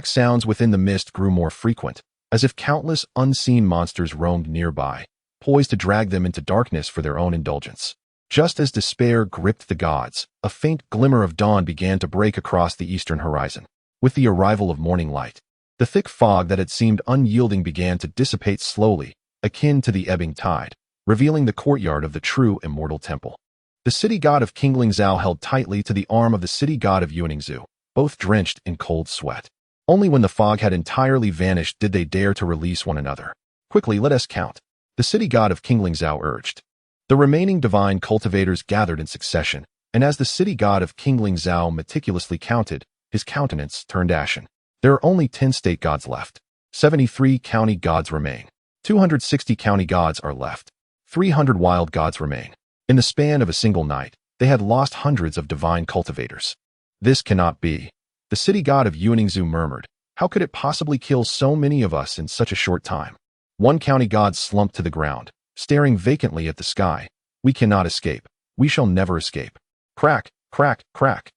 sounds within the mist grew more frequent, as if countless unseen monsters roamed nearby, poised to drag them into darkness for their own indulgence. Just as despair gripped the gods, a faint glimmer of dawn began to break across the eastern horizon. With the arrival of morning light, the thick fog that had seemed unyielding began to dissipate slowly, akin to the ebbing tide, revealing the courtyard of the true immortal temple. The city god of Qingling Zhao held tightly to the arm of the city god of Yuningzhu, both drenched in cold sweat. Only when the fog had entirely vanished did they dare to release one another. Quickly, let us count. The city god of Qinglingzhou urged. The remaining divine cultivators gathered in succession, and as the city god of Qinglingzhou meticulously counted, his countenance turned ashen. There are only 10 state gods left. 73 county gods remain. 260 county gods are left. 300 wild gods remain. In the span of a single night, they had lost hundreds of divine cultivators. This cannot be. The city god of Yuaningzhou murmured. How could it possibly kill so many of us in such a short time? One county god slumped to the ground, staring vacantly at the sky. We cannot escape. We shall never escape. Crack, crack, crack.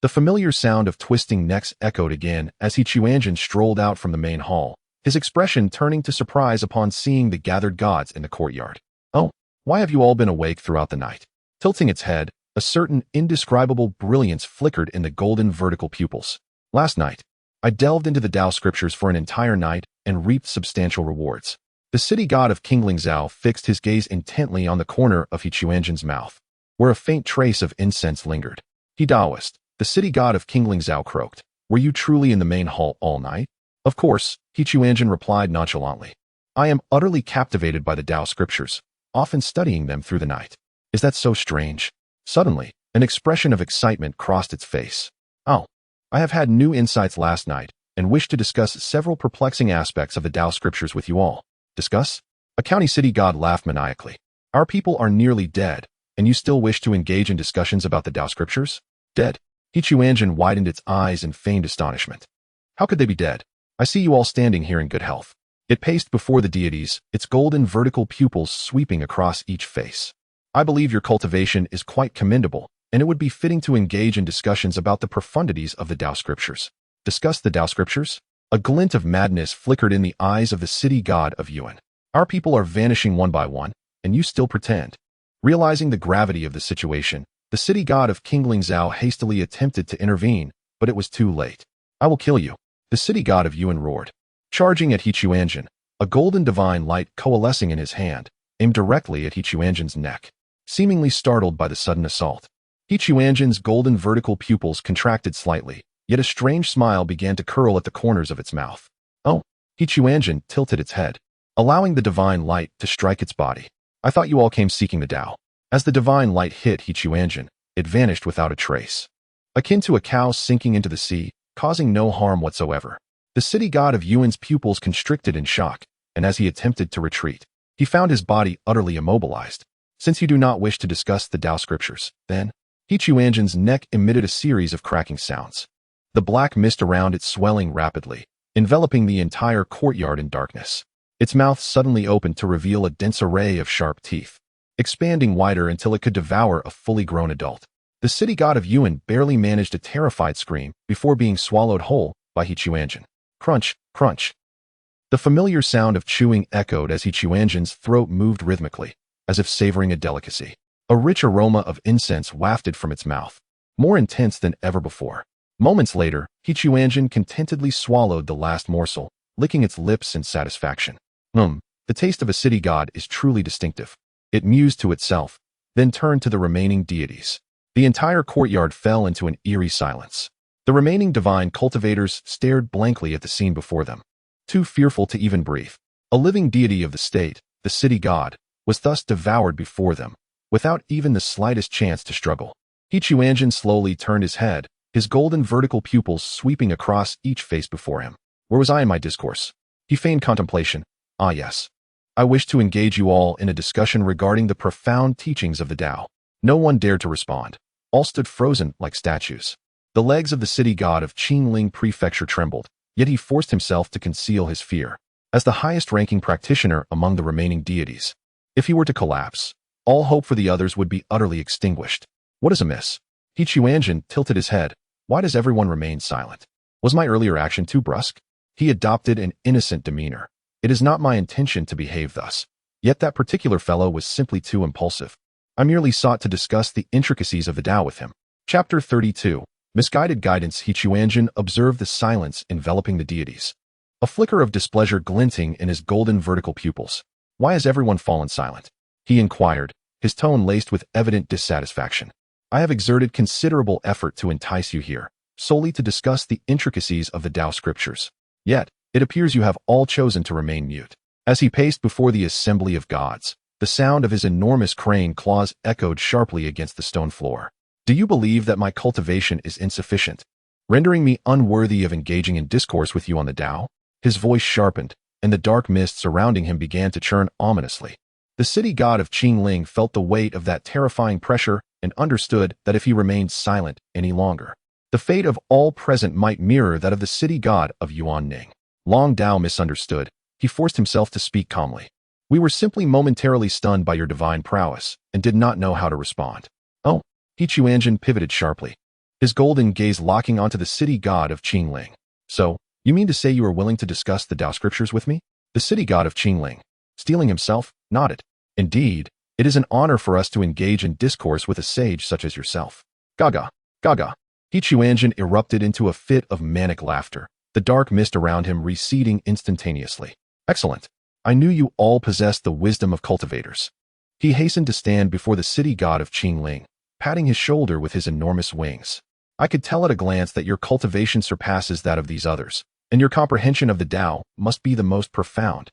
The familiar sound of twisting necks echoed again as Quanzhen strolled out from the main hall, his expression turning to surprise upon seeing the gathered gods in the courtyard. Oh, why have you all been awake throughout the night? Tilting its head, a certain indescribable brilliance flickered in the golden vertical pupils. Last night, I delved into the Tao scriptures for an entire night and reaped substantial rewards. The city god of Qinglingzhou fixed his gaze intently on the corner of Quanzhen's mouth, where a faint trace of incense lingered. He Taoist, the city god of Qinglingzhou croaked. Were you truly in the main hall all night? Of course, Quanzhen replied nonchalantly. I am utterly captivated by the Tao scriptures, often studying them through the night. Is that so strange? Suddenly, an expression of excitement crossed its face. Oh, I have had new insights last night and wish to discuss several perplexing aspects of the Tao scriptures with you all. Discuss? A county city god laughed maniacally. Our people are nearly dead, and you still wish to engage in discussions about the Tao scriptures? Dead? Quanzhen widened its eyes in feigned astonishment. How could they be dead? I see you all standing here in good health. It paced before the deities, its golden vertical pupils sweeping across each face. I believe your cultivation is quite commendable, and it would be fitting to engage in discussions about the profundities of the Tao scriptures. Discuss the Tao scriptures? A glint of madness flickered in the eyes of the city god of Yuan. Our people are vanishing one by one, and you still pretend. Realizing the gravity of the situation, the city god of Qinglingzhou hastily attempted to intervene, but it was too late. I will kill you, the city god of Yuan roared. Charging at Quanzhen, a golden divine light coalescing in his hand, aimed directly at Quanzhen's neck. Seemingly startled by the sudden assault, Quanzhen's golden vertical pupils contracted slightly, yet a strange smile began to curl at the corners of its mouth. Oh, Quanzhen tilted its head, allowing the divine light to strike its body. I thought you all came seeking the Tao. As the divine light hit Quanzhen, it vanished without a trace. Akin to a cow sinking into the sea, causing no harm whatsoever. The city god of Yuan's pupils constricted in shock, and as he attempted to retreat, he found his body utterly immobilized. Since you do not wish to discuss the Tao scriptures, then, Quanzhen's neck emitted a series of cracking sounds. The black mist around it swelling rapidly, enveloping the entire courtyard in darkness. Its mouth suddenly opened to reveal a dense array of sharp teeth, expanding wider until it could devour a fully grown adult. The city god of Yuan barely managed a terrified scream before being swallowed whole by Quanzhen. Crunch, crunch. The familiar sound of chewing echoed as Quanzhen's throat moved rhythmically, as if savoring a delicacy. A rich aroma of incense wafted from its mouth, more intense than ever before. Moments later, Quanzhen contentedly swallowed the last morsel, licking its lips in satisfaction. The taste of a city god is truly distinctive. It mused to itself, then turned to the remaining deities. The entire courtyard fell into an eerie silence. The remaining divine cultivators stared blankly at the scene before them, too fearful to even breathe. A living deity of the state, the city god, was thus devoured before them, without even the slightest chance to struggle. Quanzhen slowly turned his head, his golden vertical pupils sweeping across each face before him. Where was I in my discourse? He feigned contemplation. Ah yes. I wish to engage you all in a discussion regarding the profound teachings of the Tao. No one dared to respond. All stood frozen like statues. The legs of the city god of Qingling Prefecture trembled, yet he forced himself to conceal his fear. As the highest-ranking practitioner among the remaining deities, if he were to collapse, all hope for the others would be utterly extinguished. What is amiss? Quanzhen tilted his head. Why does everyone remain silent? Was my earlier action too brusque? He adopted an innocent demeanor. It is not my intention to behave thus. Yet that particular fellow was simply too impulsive. I merely sought to discuss the intricacies of the Tao with him. Chapter 32. Misguided guidance. Quanzhen observed the silence enveloping the deities, a flicker of displeasure glinting in his golden vertical pupils. Why has everyone fallen silent? He inquired, his tone laced with evident dissatisfaction. I have exerted considerable effort to entice you here, solely to discuss the intricacies of the Tao scriptures. Yet, it appears you have all chosen to remain mute. As he paced before the assembly of gods, the sound of his enormous crane claws echoed sharply against the stone floor. Do you believe that my cultivation is insufficient, rendering me unworthy of engaging in discourse with you on the Tao? His voice sharpened, and the dark mist surrounding him began to churn ominously. The city god of Qingling felt the weight of that terrifying pressure and understood that if he remained silent any longer, the fate of all present might mirror that of the city god of Yuanning. Long Dao misunderstood. He forced himself to speak calmly. We were simply momentarily stunned by your divine prowess and did not know how to respond. Oh, He Chuanjin pivoted sharply, his golden gaze locking onto the city god of Qingling. So, you mean to say you are willing to discuss the Tao scriptures with me? The city god of Qingling, steeling himself, nodded. Indeed, it is an honor for us to engage in discourse with a sage such as yourself. Gaga, gaga. He Chuanjin erupted into a fit of manic laughter, the dark mist around him receding instantaneously. Excellent. I knew you all possessed the wisdom of cultivators. He hastened to stand before the city god of Qingling, patting his shoulder with his enormous wings. I could tell at a glance that your cultivation surpasses that of these others, and your comprehension of the Tao must be the most profound.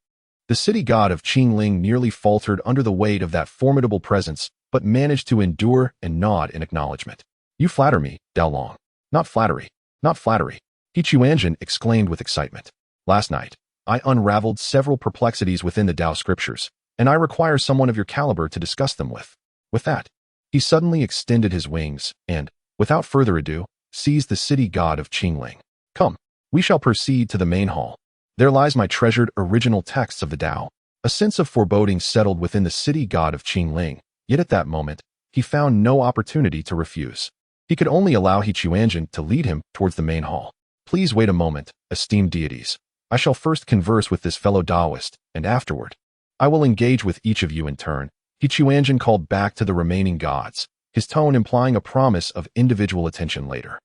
The city god of Qingling nearly faltered under the weight of that formidable presence, but managed to endure and nod in acknowledgement. You flatter me, Dao Long. Not flattery, not flattery. He Chuanjin exclaimed with excitement. Last night, I unraveled several perplexities within the Tao scriptures, and I require someone of your caliber to discuss them with. With that, he suddenly extended his wings and, without further ado, seized the city god of Qingling. Come, we shall proceed to the main hall. There lies my treasured original texts of the Tao. A sense of foreboding settled within the city god of Qingling, yet at that moment, he found no opportunity to refuse. He could only allow He Chuanjin to lead him towards the main hall. Please wait a moment, esteemed deities. I shall first converse with this fellow Taoist, and afterward, I will engage with each of you in turn. He Chuanjin called back to the remaining gods, his tone implying a promise of individual attention later.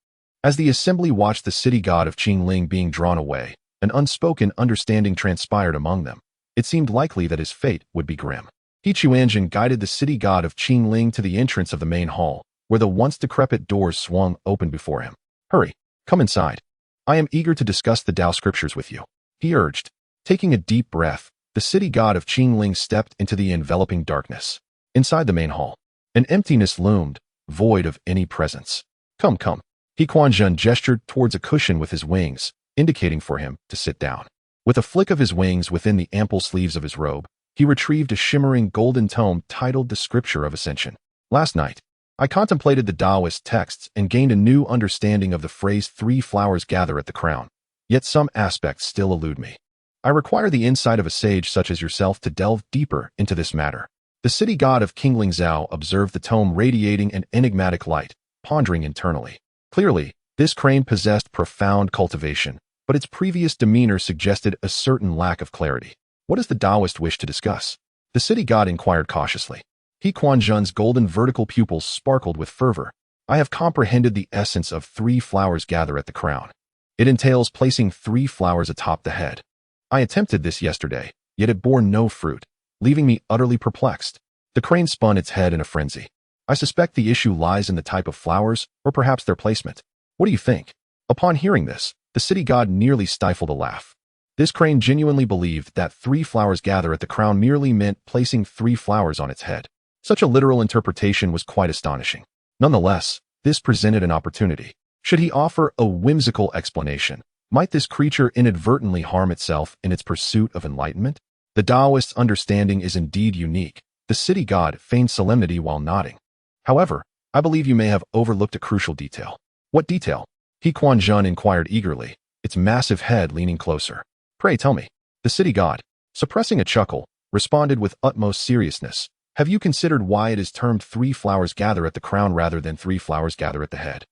As the assembly watched the city god of Qingling being drawn away, an unspoken understanding transpired among them. It seemed likely that his fate would be grim. He Chuanjin guided the city god of Qingling to the entrance of the main hall, where the once decrepit doors swung open before him. Hurry, come inside. I am eager to discuss the Tao scriptures with you, he urged. Taking a deep breath, the city god of Qingling stepped into the enveloping darkness. Inside the main hall, an emptiness loomed, void of any presence. Come, come. He Quanzhen gestured towards a cushion with his wings, indicating for him to sit down. With a flick of his wings within the ample sleeves of his robe, he retrieved a shimmering golden tome titled The Scripture of Ascension. Last night, I contemplated the Taoist texts and gained a new understanding of the phrase 3 flowers gather at the crown. Yet some aspects still elude me. I require the insight of a sage such as yourself to delve deeper into this matter. The city god of Qingling Zhao observed the tome radiating an enigmatic light, pondering internally. Clearly, this crane possessed profound cultivation, but its previous demeanor suggested a certain lack of clarity. What does the Taoist wish to discuss? The city god inquired cautiously. He Quanzhen's golden vertical pupils sparkled with fervor. I have comprehended the essence of 3 flowers gather at the crown. It entails placing 3 flowers atop the head. I attempted this yesterday, yet it bore no fruit, leaving me utterly perplexed. The crane spun its head in a frenzy. I suspect the issue lies in the type of flowers, or perhaps their placement. What do you think? Upon hearing this, the city god nearly stifled a laugh. This crane genuinely believed that 3 flowers gather at the crown merely meant placing 3 flowers on its head. Such a literal interpretation was quite astonishing. Nonetheless, this presented an opportunity. Should he offer a whimsical explanation, might this creature inadvertently harm itself in its pursuit of enlightenment? The Taoist's understanding is indeed unique. The city god feigned solemnity while nodding. However, I believe you may have overlooked a crucial detail. What detail? He Quanzhen inquired eagerly, its massive head leaning closer. Pray tell me. The city god, suppressing a chuckle, responded with utmost seriousness. Have you considered why it is termed 3 flowers gather at the crown rather than 3 flowers gather at the head?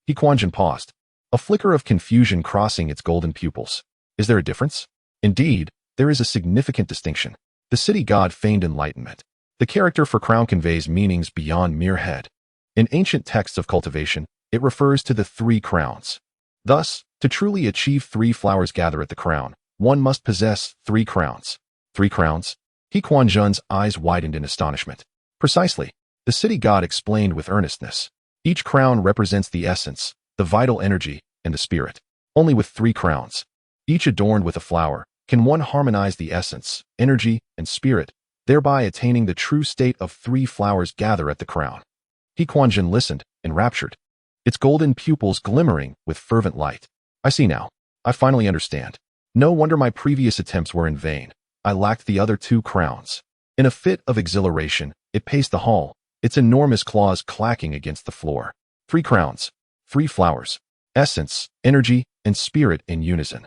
He Quanzhen paused, a flicker of confusion crossing its golden pupils. Is there a difference? Indeed, there is a significant distinction. The city god feigned enlightenment. The character for crown conveys meanings beyond mere head. In ancient texts of cultivation, it refers to the 3 crowns. Thus, to truly achieve 3 flowers gather at the crown, one must possess 3 crowns. 3 crowns? He Quanzhen's eyes widened in astonishment. Precisely, the city god explained with earnestness. Each crown represents the essence, the vital energy, and the spirit. Only with 3 crowns, each adorned with a flower, can one harmonize the essence, energy, and spirit, thereby attaining the true state of 3 flowers gather at the crown. Quanzhen listened, enraptured, its golden pupils glimmering with fervent light. I see now. I finally understand. No wonder my previous attempts were in vain. I lacked the other 2 crowns. In a fit of exhilaration, it paced the hall, its enormous claws clacking against the floor. 3 crowns, 3 flowers, essence, energy, and spirit in unison.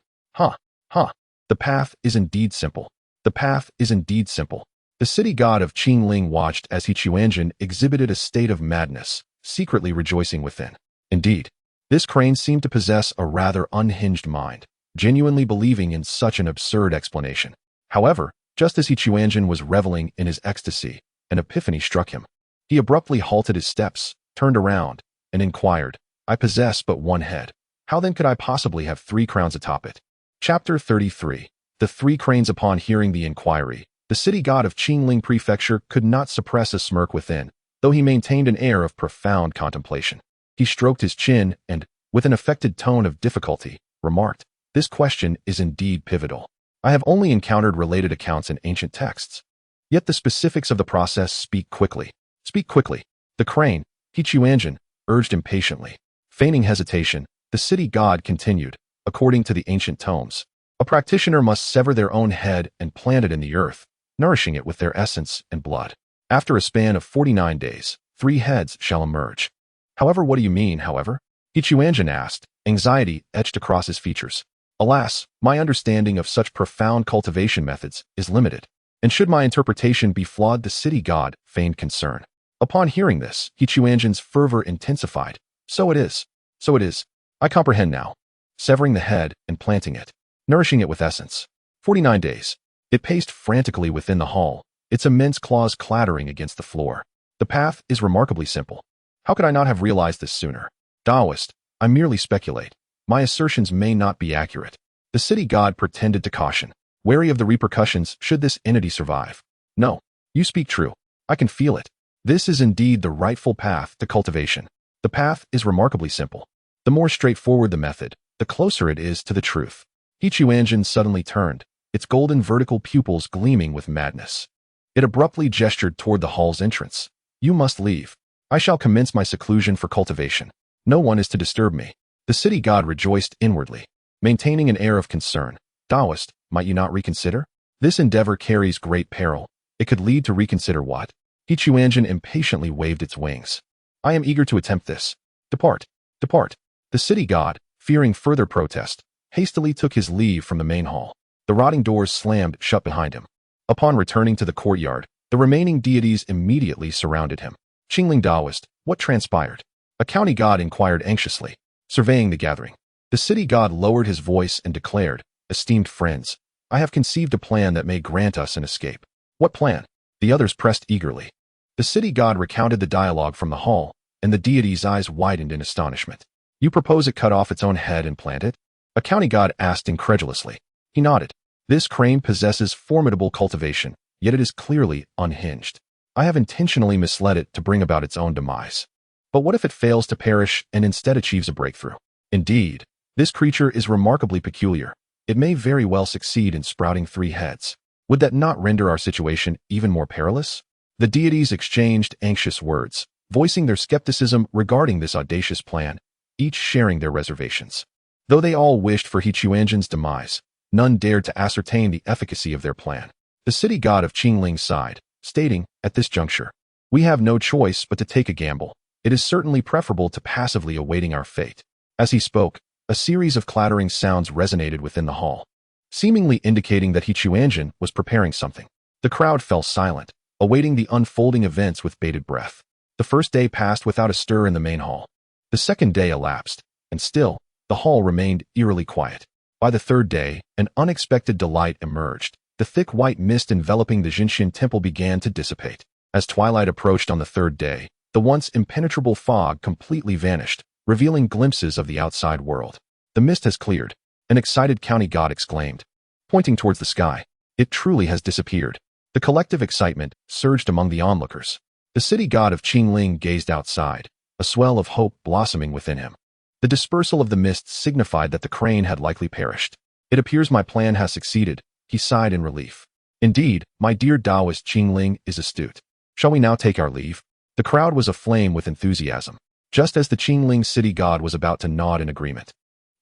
The path is indeed simple. The path is indeed simple. The city god of Qingling watched as Quanzhen exhibited a state of madness, secretly rejoicing within. Indeed, this crane seemed to possess a rather unhinged mind, genuinely believing in such an absurd explanation. However, just as Quanzhen was reveling in his ecstasy, an epiphany struck him. He abruptly halted his steps, turned around, and inquired, I possess but 1 head. How then could I possibly have 3 crowns atop it? Chapter 33. The 3 cranes. Upon hearing the inquiry, the city god of Qingling Prefecture could not suppress a smirk within, though he maintained an air of profound contemplation. He stroked his chin and, with an affected tone of difficulty, remarked, This question is indeed pivotal. I have only encountered related accounts in ancient texts. Yet the specifics of the process speak quickly. Speak quickly. The crane, Quanzhen, urged impatiently. Feigning hesitation, the city god continued, according to the ancient tomes, a practitioner must sever their own head and plant it in the earth, nourishing it with their essence and blood. After a span of 49 days, 3 heads shall emerge. However, what do you mean, however? Quanzhen asked, anxiety etched across his features. Alas, my understanding of such profound cultivation methods is limited, and should my interpretation be flawed, the city god feigned concern. Upon hearing this, Quanzhen's fervor intensified. So it is. So it is. I comprehend now. Severing the head and planting it, nourishing it with essence. 49 days. It paced frantically within the hall, its immense claws clattering against the floor. The path is remarkably simple. How could I not have realized this sooner? Taoist, I merely speculate. My assertions may not be accurate. The city god pretended to caution, wary of the repercussions should this entity survive. No, you speak true. I can feel it. This is indeed the rightful path to cultivation. The path is remarkably simple. The more straightforward the method, the closer it is to the truth. Quanzhen suddenly turned, its golden vertical pupils gleaming with madness. It abruptly gestured toward the hall's entrance. You must leave. I shall commence my seclusion for cultivation. No one is to disturb me. The city god rejoiced inwardly, maintaining an air of concern. Taoist, might you not reconsider? This endeavor carries great peril. It could lead to reconsider what? Quanzhen impatiently waved its wings. I am eager to attempt this. Depart. Depart. The city god, fearing further protest, hastily took his leave from the main hall. The rotting doors slammed shut behind him. Upon returning to the courtyard, the remaining deities immediately surrounded him. Qingling Taoist, what transpired? A county god inquired anxiously, surveying the gathering. The city god lowered his voice and declared, Esteemed friends, I have conceived a plan that may grant us an escape. What plan? The others pressed eagerly. The city god recounted the dialogue from the hall, and the deity's eyes widened in astonishment. You propose it cut off its own head and plant it? A county god asked incredulously. He nodded. This crane possesses formidable cultivation, yet it is clearly unhinged. I have intentionally misled it to bring about its own demise. But what if it fails to perish and instead achieves a breakthrough? Indeed, this creature is remarkably peculiar. It may very well succeed in sprouting 3 heads. Would that not render our situation even more perilous? The deities exchanged anxious words, voicing their skepticism regarding this audacious plan, each sharing their reservations. Though they all wished for Quanzhen's demise, none dared to ascertain the efficacy of their plan. The city god of Qingling sighed, stating, at this juncture, we have no choice but to take a gamble. It is certainly preferable to passively awaiting our fate. As he spoke, a series of clattering sounds resonated within the hall, seemingly indicating that Quanzhen was preparing something. The crowd fell silent, awaiting the unfolding events with bated breath. The first day passed without a stir in the main hall. The second day elapsed, and still, the hall remained eerily quiet. By the third day, an unexpected delight emerged. The thick white mist enveloping the Jinshin temple began to dissipate. As twilight approached on the third day, the once impenetrable fog completely vanished, revealing glimpses of the outside world. The mist has cleared, an excited county god exclaimed, pointing towards the sky. It truly has disappeared. The collective excitement surged among the onlookers. The city god of Qingling gazed outside, a swell of hope blossoming within him. The dispersal of the mist signified that the crane had likely perished. It appears my plan has succeeded, he sighed in relief. Indeed, my dear Taoist Qingling is astute. Shall we now take our leave? The crowd was aflame with enthusiasm, just as the Qingling city god was about to nod in agreement.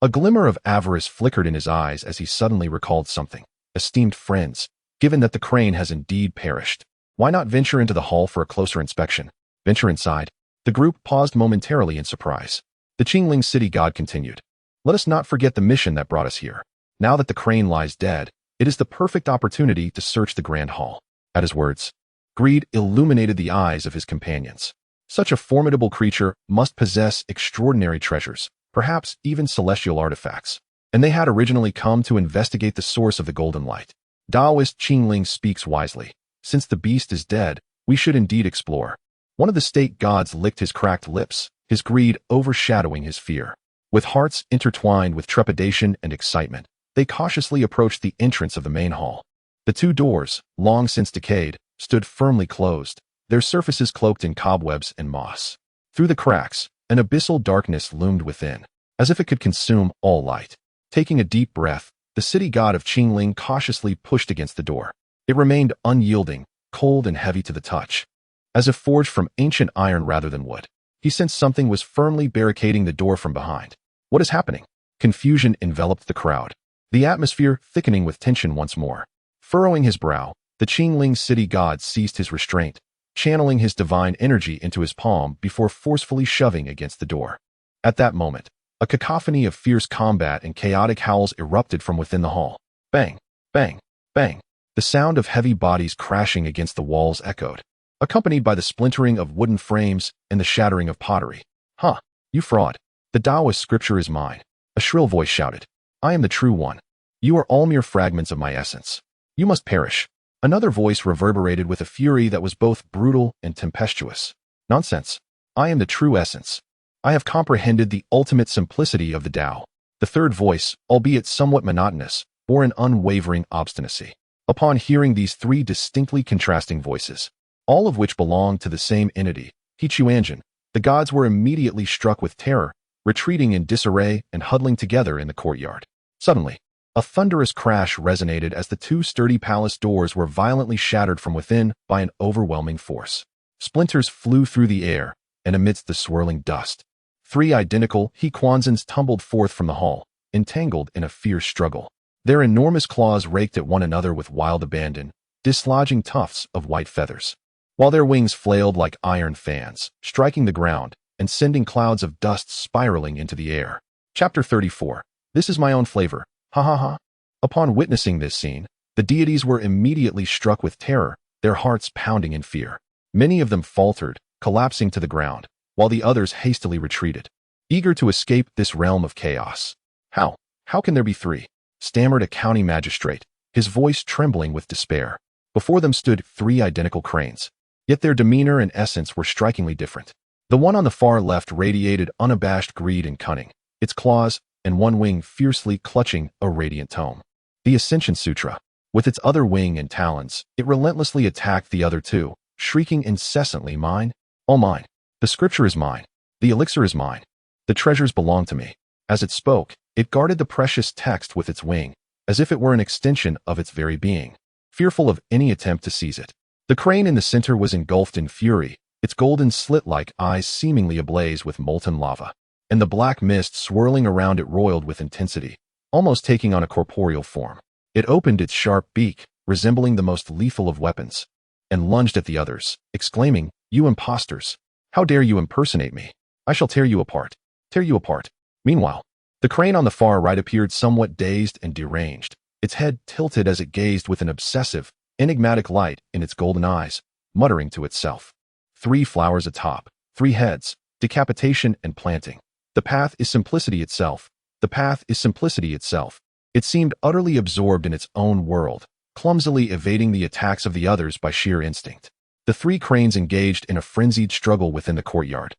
A glimmer of avarice flickered in his eyes as he suddenly recalled something. Esteemed friends, given that the crane has indeed perished, why not venture into the hall for a closer inspection? Venture inside. The group paused momentarily in surprise. The Qingling city god continued. Let us not forget the mission that brought us here. Now that the crane lies dead, it is the perfect opportunity to search the grand hall. At his words, greed illuminated the eyes of his companions. Such a formidable creature must possess extraordinary treasures, perhaps even celestial artifacts. And they had originally come to investigate the source of the golden light. Taoist Qingling speaks wisely. Since the beast is dead, we should indeed explore. One of the state gods licked his cracked lips, his greed overshadowing his fear. With hearts intertwined with trepidation and excitement, they cautiously approached the entrance of the main hall. The two doors, long since decayed, stood firmly closed, their surfaces cloaked in cobwebs and moss. Through the cracks, an abyssal darkness loomed within, as if it could consume all light. Taking a deep breath, the city god of Qingling cautiously pushed against the door. It remained unyielding, cold and heavy to the touch, as if forged from ancient iron rather than wood. He sensed something was firmly barricading the door from behind. What is happening? Confusion enveloped the crowd, the atmosphere thickening with tension once more. Furrowing his brow, the Qingling city god ceased his restraint, channeling his divine energy into his palm before forcefully shoving against the door. At that moment, a cacophony of fierce combat and chaotic howls erupted from within the hall. Bang, bang, bang. The sound of heavy bodies crashing against the walls echoed, accompanied by the splintering of wooden frames and the shattering of pottery. Huh, you fraud. The Taoist scripture is mine. A shrill voice shouted. I am the true one. You are all mere fragments of my essence. You must perish. Another voice reverberated with a fury that was both brutal and tempestuous. Nonsense. I am the true essence. I have comprehended the ultimate simplicity of the Tao. The third voice, albeit somewhat monotonous, bore an unwavering obstinacy. Upon hearing these three distinctly contrasting voices, all of which belonged to the same entity, Quanzhen, the gods were immediately struck with terror, retreating in disarray and huddling together in the courtyard. Suddenly, a thunderous crash resonated as the two sturdy palace doors were violently shattered from within by an overwhelming force. Splinters flew through the air, and amidst the swirling dust, three identical Quanzhens tumbled forth from the hall, entangled in a fierce struggle. Their enormous claws raked at one another with wild abandon, dislodging tufts of white feathers, while their wings flailed like iron fans, striking the ground and sending clouds of dust spiraling into the air. Chapter 34. This is my own flavor. Ha ha ha. Upon witnessing this scene, the deities were immediately struck with terror, their hearts pounding in fear. Many of them faltered, collapsing to the ground, while the others hastily retreated, eager to escape this realm of chaos. How can there be three? Stammered a county magistrate, his voice trembling with despair. Before them stood three identical cranes, yet their demeanor and essence were strikingly different. The one on the far left radiated unabashed greed and cunning, its claws and one wing fiercely clutching a radiant tome. The Ascension Sutra, with its other wing and talons, it relentlessly attacked the other two, shrieking incessantly, mine, all mine. The scripture is mine. The elixir is mine. The treasures belong to me. As it spoke, it guarded the precious text with its wing, as if it were an extension of its very being, fearful of any attempt to seize it. The crane in the center was engulfed in fury, its golden slit-like eyes seemingly ablaze with molten lava, and the black mist swirling around it roiled with intensity, almost taking on a corporeal form. It opened its sharp beak, resembling the most lethal of weapons, and lunged at the others, exclaiming, "You impostors! How dare you impersonate me? I shall tear you apart. Tear you apart." Meanwhile, the crane on the far right appeared somewhat dazed and deranged, its head tilted as it gazed with an obsessive, enigmatic light in its golden eyes, muttering to itself. Three flowers atop, three heads, decapitation and planting. The path is simplicity itself. The path is simplicity itself. It seemed utterly absorbed in its own world, clumsily evading the attacks of the others by sheer instinct. The three cranes engaged in a frenzied struggle within the courtyard,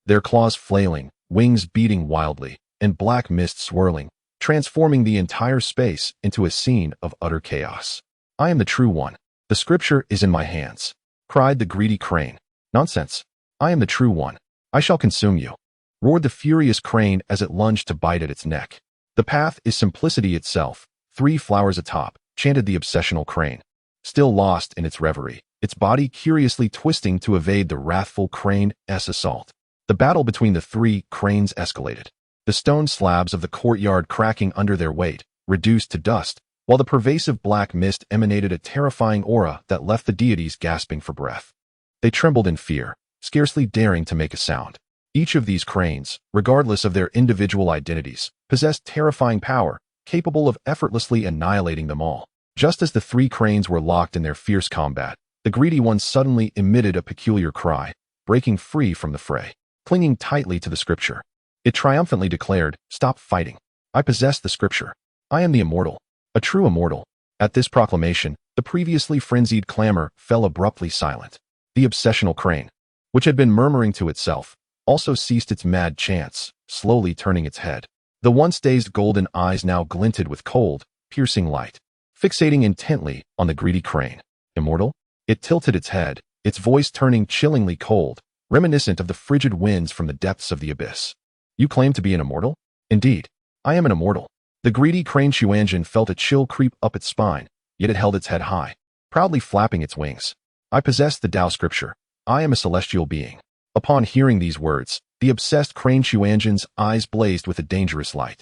their claws flailing, wings beating wildly, and black mist swirling, transforming the entire space into a scene of utter chaos. I am the true one. The scripture is in my hands, cried the greedy crane. Nonsense. I am the true one. I shall consume you. roared the furious crane as it lunged to bite at its neck. The path is simplicity itself, 3 flowers atop, chanted the obsessional crane. Still lost in its reverie, its body curiously twisting to evade the wrathful crane's assault. The battle between the 3 cranes escalated. The stone slabs of the courtyard cracking under their weight, reduced to dust, while the pervasive black mist emanated a terrifying aura that left the deities gasping for breath. They trembled in fear, scarcely daring to make a sound. Each of these cranes, regardless of their individual identities, possessed terrifying power, capable of effortlessly annihilating them all. Just as the 3 cranes were locked in their fierce combat, the greedy one suddenly emitted a peculiar cry, breaking free from the fray. Clinging tightly to the scripture, it triumphantly declared, "Stop fighting. I possess the scripture. I am the immortal, a true immortal." At this proclamation, the previously frenzied clamor fell abruptly silent. The obsessional crane, which had been murmuring to itself, also ceased its mad chants, slowly turning its head. The once dazed golden eyes now glinted with cold, piercing light. Fixating intently on the greedy crane. "Immortal?" It tilted its head, its voice turning chillingly cold, reminiscent of the frigid winds from the depths of the abyss. "You claim to be an immortal?" "Indeed, I am an immortal." The greedy crane Quanzhen felt a chill creep up its spine, yet it held its head high, proudly flapping its wings. "I possess the Tao scripture. I am a celestial being." Upon hearing these words, the obsessed crane Quanzhen's eyes blazed with a dangerous light.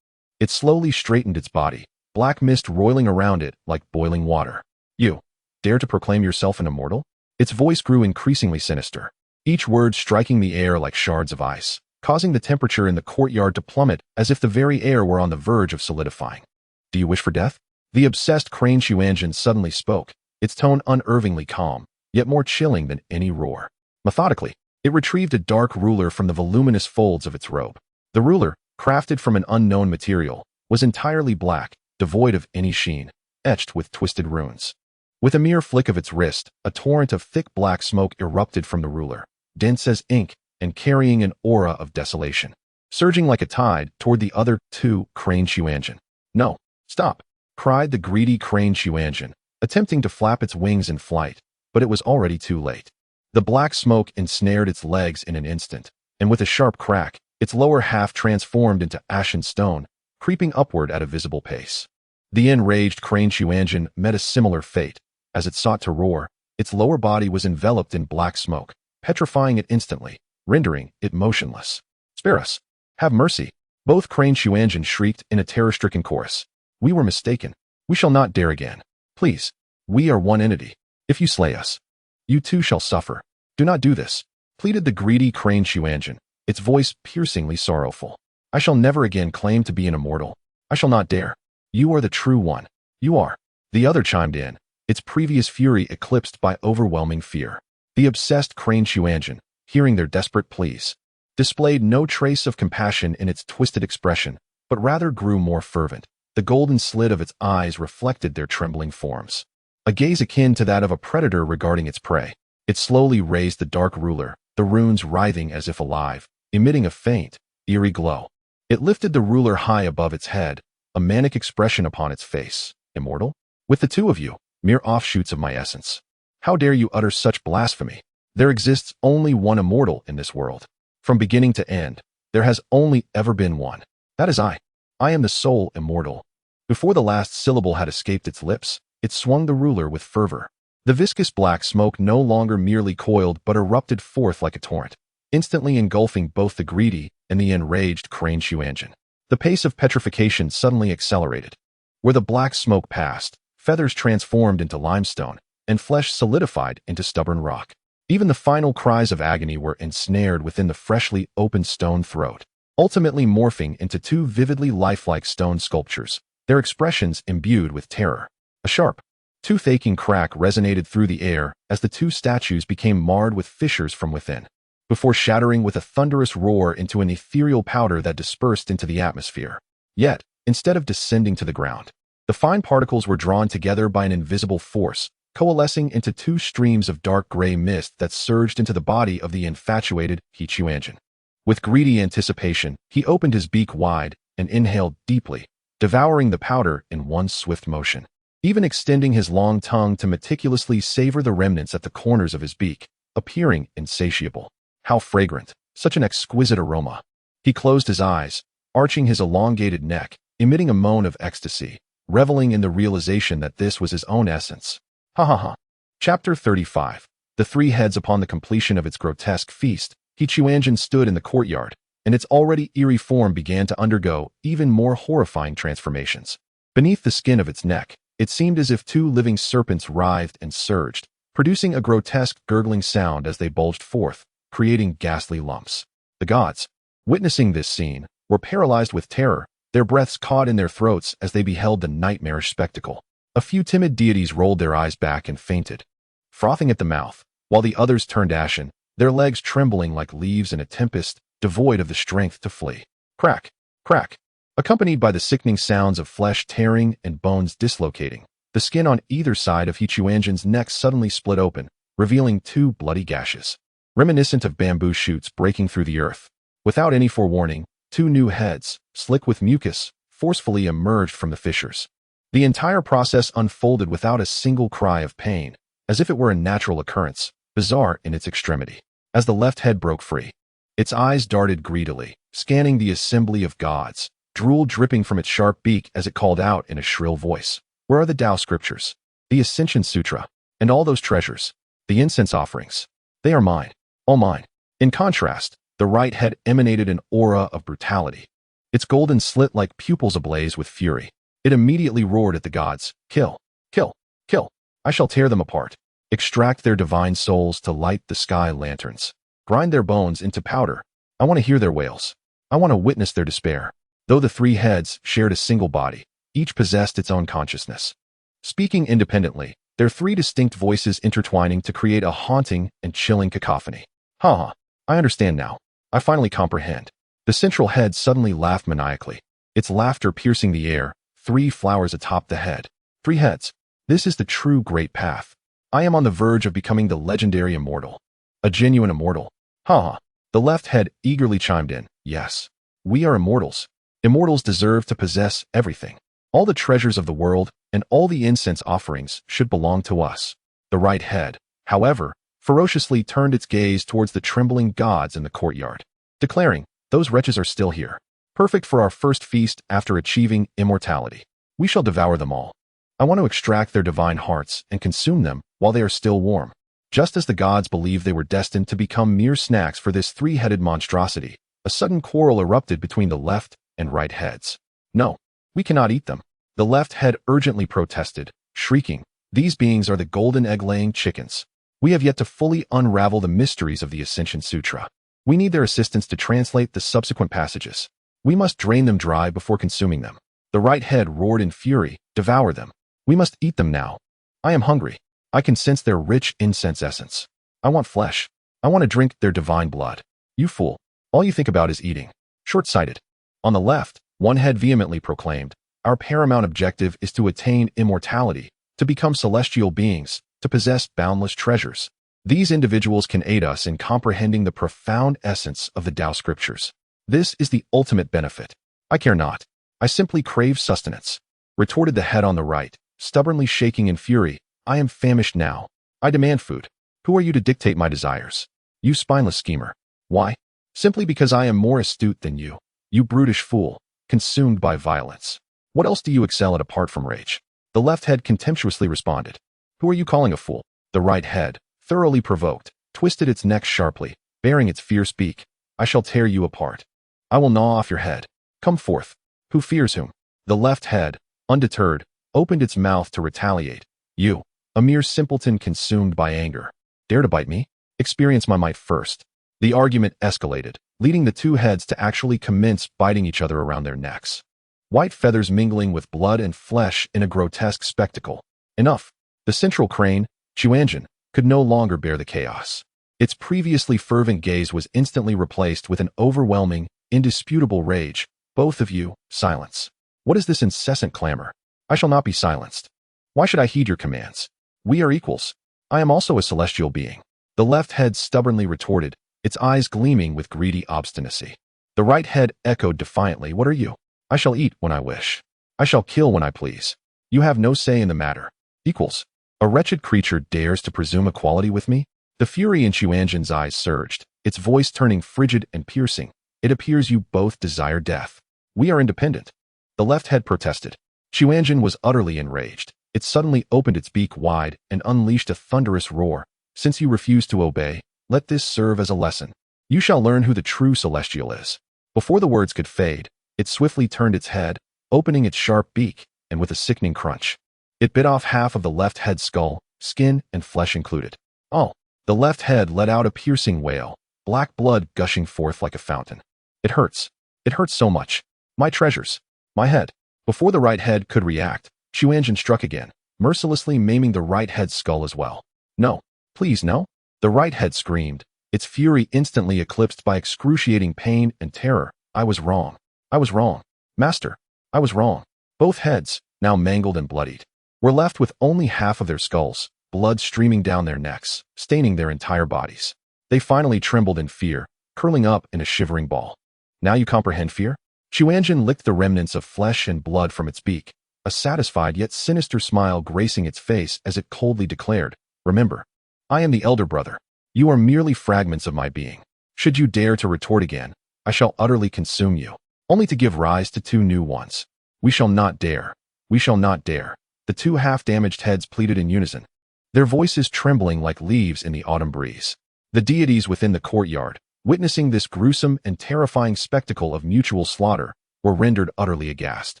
It slowly straightened its body, black mist roiling around it like boiling water. "You dare to proclaim yourself an immortal?" Its voice grew increasingly sinister, each word striking the air like shards of ice, causing the temperature in the courtyard to plummet as if the very air were on the verge of solidifying. "Do you wish for death?" The obsessed crane Quanzhen suddenly spoke, its tone unnervingly calm, yet more chilling than any roar. Methodically, it retrieved a dark ruler from the voluminous folds of its robe. The ruler, crafted from an unknown material, was entirely black, devoid of any sheen, etched with twisted runes. With a mere flick of its wrist, a torrent of thick black smoke erupted from the ruler, dense as ink and carrying an aura of desolation, surging like a tide toward the other 2 crane Quanzhen. "No, stop!" cried the greedy crane Quanzhen, attempting to flap its wings in flight, but it was already too late. The black smoke ensnared its legs in an instant, and with a sharp crack, its lower half transformed into ashen stone, creeping upward at a visible pace. The enraged crane Quanzhen met a similar fate. As it sought to roar, its lower body was enveloped in black smoke, petrifying it instantly, rendering it motionless. "Spare us! Have mercy!" Both crane Quanzhen shrieked in a terror-stricken chorus. "We were mistaken. We shall not dare again. Please, we are one entity. If you slay us, you too shall suffer. Do not do this," pleaded the greedy crane Quanzhen, its voice piercingly sorrowful. "I shall never again claim to be an immortal. I shall not dare. You are the true one. You are." The other chimed in, its previous fury eclipsed by overwhelming fear. The obsessed crane Quanzhen, hearing their desperate pleas, displayed no trace of compassion in its twisted expression, but rather grew more fervent. The golden slit of its eyes reflected their trembling forms. A gaze akin to that of a predator regarding its prey. It slowly raised the dark ruler, the runes writhing as if alive, emitting a faint, eerie glow. It lifted the ruler high above its head, a manic expression upon its face. "Immortal? With the 2 of you, mere offshoots of my essence. How dare you utter such blasphemy? There exists only one immortal in this world. From beginning to end, there has only ever been one. That is I. I am the sole immortal." Before the last syllable had escaped its lips, it swung the ruler with fervor. The viscous black smoke no longer merely coiled but erupted forth like a torrent, instantly engulfing both the greedy and the enraged crane Quanzhen. The pace of petrification suddenly accelerated. Where the black smoke passed, feathers transformed into limestone, and flesh solidified into stubborn rock. Even the final cries of agony were ensnared within the freshly opened stone throat, ultimately morphing into 2 vividly lifelike stone sculptures, their expressions imbued with terror. A sharp, tooth-aching crack resonated through the air as the 2 statues became marred with fissures from within, before shattering with a thunderous roar into an ethereal powder that dispersed into the atmosphere. Yet, instead of descending to the ground, the fine particles were drawn together by an invisible force, coalescing into 2 streams of dark gray mist that surged into the body of the infatuated Quanzhen. With greedy anticipation, he opened his beak wide and inhaled deeply, devouring the powder in one swift motion, even extending his long tongue to meticulously savor the remnants at the corners of his beak, appearing insatiable. How fragrant! Such an exquisite aroma! He closed his eyes, arching his elongated neck, emitting a moan of ecstasy, reveling in the realization that this was his own essence. Ha ha ha. Chapter 35. The three heads. Upon the completion of its grotesque feast, Quanzhen stood in the courtyard, and its already eerie form began to undergo even more horrifying transformations. Beneath the skin of its neck, it seemed as if two living serpents writhed and surged, producing a grotesque gurgling sound as they bulged forth, creating ghastly lumps. The gods, witnessing this scene, were paralyzed with terror, their breaths caught in their throats as they beheld the nightmarish spectacle. A few timid deities rolled their eyes back and fainted, frothing at the mouth, while the others turned ashen, their legs trembling like leaves in a tempest, devoid of the strength to flee. Crack, crack. Accompanied by the sickening sounds of flesh tearing and bones dislocating, the skin on either side of Quanzhen's neck suddenly split open, revealing two bloody gashes, reminiscent of bamboo shoots breaking through the earth. Without any forewarning, two new heads, slick with mucus, forcefully emerged from the fissures. The entire process unfolded without a single cry of pain, as if it were a natural occurrence, bizarre in its extremity. As the left head broke free, its eyes darted greedily, scanning the assembly of gods, drool dripping from its sharp beak as it called out in a shrill voice. Where are the Tao scriptures, the Ascension Sutra, and all those treasures, the incense offerings? They are mine, all mine. In contrast, the right head emanated an aura of brutality, its golden slit like pupils ablaze with fury. It immediately roared at the gods, "Kill, kill, kill. I shall tear them apart, extract their divine souls to light the sky lanterns, grind their bones into powder. I want to hear their wails. I want to witness their despair." Though the three heads shared a single body, each possessed its own consciousness. Speaking independently, their three distinct voices intertwining to create a haunting and chilling cacophony. Ha ha, I understand now. I finally comprehend. The central head suddenly laughed maniacally, its laughter piercing the air, three flowers atop the head. Three heads. This is the true great path. I am on the verge of becoming the legendary immortal. A genuine immortal. Ha ha. The left head eagerly chimed in. Yes. We are immortals. Immortals deserve to possess everything. All the treasures of the world and all the incense offerings should belong to us. The right head, however, ferociously turned its gaze towards the trembling gods in the courtyard, declaring, "Those wretches are still here, perfect for our first feast after achieving immortality. We shall devour them all. I want to extract their divine hearts and consume them while they are still warm." Just as the gods believed they were destined to become mere snacks for this three-headed monstrosity, a sudden quarrel erupted between the left and right heads. "No, we cannot eat them," the left head urgently protested, shrieking, "These beings are the golden egg-laying chickens. We have yet to fully unravel the mysteries of the Ascension Sutra. We need their assistance to translate the subsequent passages. We must drain them dry before consuming them." The right head roared in fury, "Devour them. We must eat them now. I am hungry. I can sense their rich incense essence. I want flesh. I want to drink their divine blood." "You fool. All you think about is eating. Short-sighted." On the left, one head vehemently proclaimed, "Our paramount objective is to attain immortality, to become celestial beings, to possess boundless treasures. These individuals can aid us in comprehending the profound essence of the Tao scriptures. This is the ultimate benefit. I care not. I simply crave sustenance," retorted the head on the right, stubbornly shaking in fury. "I am famished now. I demand food. Who are you to dictate my desires? You spineless schemer. Why? Simply because I am more astute than you. You brutish fool, consumed by violence. What else do you excel at apart from rage?" The left head contemptuously responded. "Who are you calling a fool?" The right head, thoroughly provoked, twisted its neck sharply, baring its fierce beak. "I shall tear you apart. I will gnaw off your head. Come forth. Who fears whom?" The left head, undeterred, opened its mouth to retaliate. "You, a mere simpleton consumed by anger, dare to bite me? Experience my might first." The argument escalated, leading the two heads to actually commence biting each other around their necks. White feathers mingling with blood and flesh in a grotesque spectacle. Enough. The central crane, Quanzhen, could no longer bear the chaos. Its previously fervent gaze was instantly replaced with an overwhelming, indisputable rage. "Both of you, silence. What is this incessant clamor? I shall not be silenced. Why should I heed your commands? We are equals. I am also a celestial being." The left head stubbornly retorted, its eyes gleaming with greedy obstinacy. The right head echoed defiantly, "What are you? I shall eat when I wish. I shall kill when I please. You have no say in the matter. Equals. A wretched creature dares to presume equality with me?" The fury in Quanzhen's eyes surged, its voice turning frigid and piercing. It appears you both desire death. We are independent. The left head protested. Quanzhen was utterly enraged. It suddenly opened its beak wide and unleashed a thunderous roar. Since you refuse to obey, let this serve as a lesson. You shall learn who the true celestial is. Before the words could fade, it swiftly turned its head, opening its sharp beak, and with a sickening crunch, it bit off half of the left head's skull, skin and flesh included. Oh! The left head let out a piercing wail, black blood gushing forth like a fountain. It hurts. It hurts so much. My treasures. My head. Before the right head could react, Quanzhen struck again, mercilessly maiming the right head's skull as well. No. Please no. The right head screamed, its fury instantly eclipsed by excruciating pain and terror. I was wrong. I was wrong. Master. I was wrong. Both heads, now mangled and bloodied, were left with only half of their skulls, blood streaming down their necks, staining their entire bodies. They finally trembled in fear, curling up in a shivering ball. Now you comprehend fear? Quanzhen licked the remnants of flesh and blood from its beak, a satisfied yet sinister smile gracing its face as it coldly declared, Remember, I am the elder brother. You are merely fragments of my being. Should you dare to retort again, I shall utterly consume you, only to give rise to two new ones. We shall not dare. We shall not dare. The two half-damaged heads pleaded in unison, their voices trembling like leaves in the autumn breeze. The deities within the courtyard, witnessing this gruesome and terrifying spectacle of mutual slaughter, were rendered utterly aghast,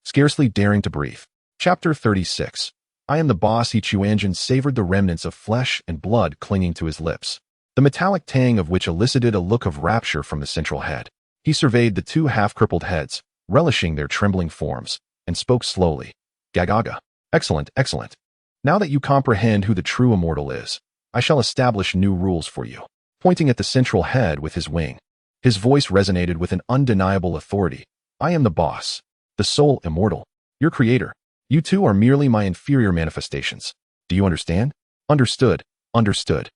scarcely daring to breathe. Chapter 36. I am the boss. Quanzhen savored the remnants of flesh and blood clinging to his lips, the metallic tang of which elicited a look of rapture from the central head. He surveyed the two half-crippled heads, relishing their trembling forms, and spoke slowly. Gagaga. Excellent, excellent. Now that you comprehend who the true immortal is, I shall establish new rules for you. Pointing at the central head with his wing, his voice resonated with an undeniable authority. I am the boss, the sole immortal, your creator. You two are merely my inferior manifestations. Do you understand? Understood, understood.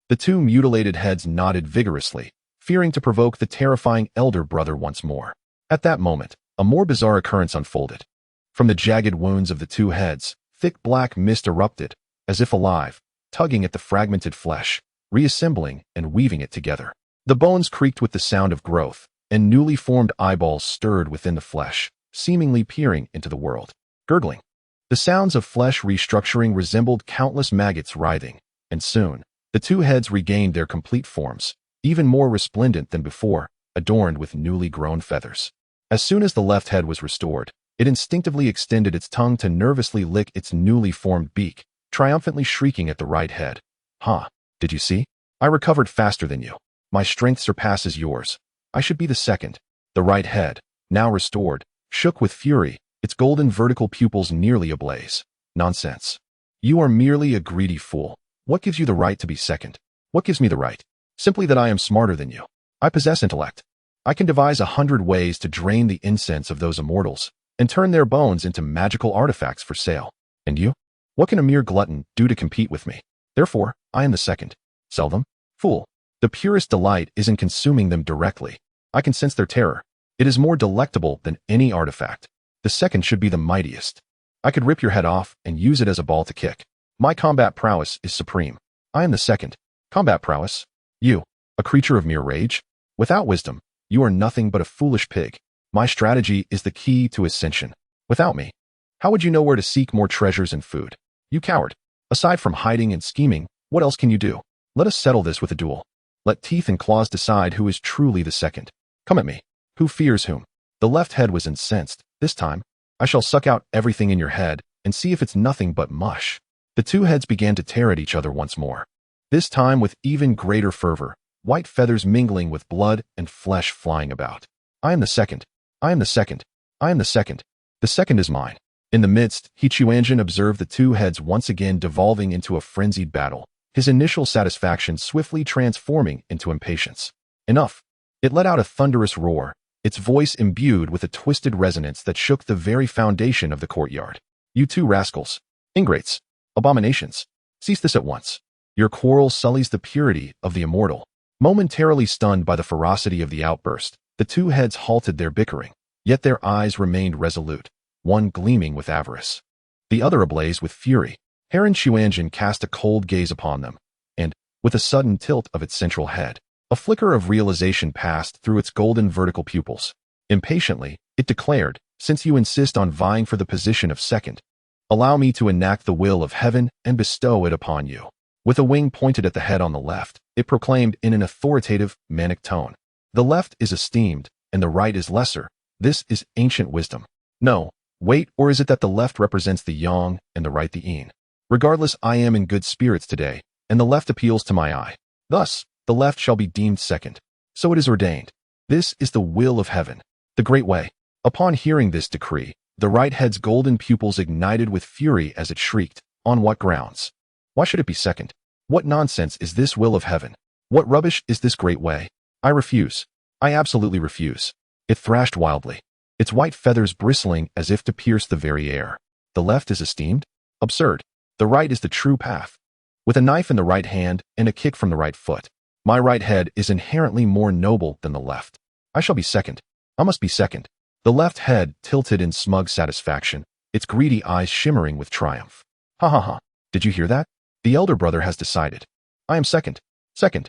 The two mutilated heads nodded vigorously, fearing to provoke the terrifying elder brother once more. At that moment, a more bizarre occurrence unfolded. From the jagged wounds of the two heads, thick black mist erupted, as if alive, tugging at the fragmented flesh, reassembling and weaving it together. The bones creaked with the sound of growth, and newly formed eyeballs stirred within the flesh, seemingly peering into the world. Gurgling. The sounds of flesh restructuring resembled countless maggots writhing, and soon, the two heads regained their complete forms, even more resplendent than before, adorned with newly grown feathers. As soon as the left head was restored, it instinctively extended its tongue to nervously lick its newly formed beak, triumphantly shrieking at the right head. Ha! Did you see? I recovered faster than you. My strength surpasses yours. I should be the second. The right head, now restored, shook with fury, its golden vertical pupils nearly ablaze. Nonsense. You are merely a greedy fool. What gives you the right to be second? What gives me the right? Simply that I am smarter than you. I possess intellect. I can devise 100 ways to drain the incense of those immortals and turn their bones into magical artifacts for sale. And you? What can a mere glutton do to compete with me? Therefore, I am the second. Sell them? Fool. The purest delight is in consuming them directly. I can sense their terror. It is more delectable than any artifact. The second should be the mightiest. I could rip your head off and use it as a ball to kick. My combat prowess is supreme. I am the second. Combat prowess? You, a creature of mere rage? Without wisdom, you are nothing but a foolish pig. My strategy is the key to ascension. Without me, how would you know where to seek more treasures and food? You coward. Aside from hiding and scheming, what else can you do? Let us settle this with a duel. Let teeth and claws decide who is truly the second. Come at me. Who fears whom? The left head was incensed. This time, I shall suck out everything in your head and see if it's nothing but mush. The two heads began to tear at each other once more. This time with even greater fervor, white feathers mingling with blood and flesh flying about. I am the second. I am the second. I am the second. The second is mine. In the midst, Quanzhen observed the two heads once again devolving into a frenzied battle, his initial satisfaction swiftly transforming into impatience. Enough. It let out a thunderous roar, its voice imbued with a twisted resonance that shook the very foundation of the courtyard. You two rascals. Ingrates. Abominations. Cease this at once. Your quarrel sullies the purity of the immortal. Momentarily stunned by the ferocity of the outburst, the two heads halted their bickering, yet their eyes remained resolute, one gleaming with avarice, the other ablaze with fury. Quanzhen cast a cold gaze upon them, and, with a sudden tilt of its central head, A flicker of realization passed through its golden vertical pupils. Impatiently, it declared, since you insist on vying for the position of second, allow me to enact the will of heaven and bestow it upon you. With a wing pointed at the head on the left, it proclaimed in an authoritative, manic tone, the left is esteemed, and the right is lesser. This is ancient wisdom. No, wait, or is it that the left represents the yang and the right the yin? Regardless, I am in good spirits today, and the left appeals to my eye. Thus, the left shall be deemed second. So it is ordained. This is the will of heaven, the great way. Upon hearing this decree, the right head's golden pupils ignited with fury as it shrieked, on what grounds? Why should it be second? What nonsense is this will of heaven? What rubbish is this great way? I refuse. I absolutely refuse. It thrashed wildly, its white feathers bristling as if to pierce the very air. The left is esteemed? Absurd. The right is the true path. With a knife in the right hand and a kick from the right foot, my right head is inherently more noble than the left. I shall be second. I must be second. The left head tilted in smug satisfaction, its greedy eyes shimmering with triumph. Ha ha ha. Did you hear that? The elder brother has decided. I am second. Second.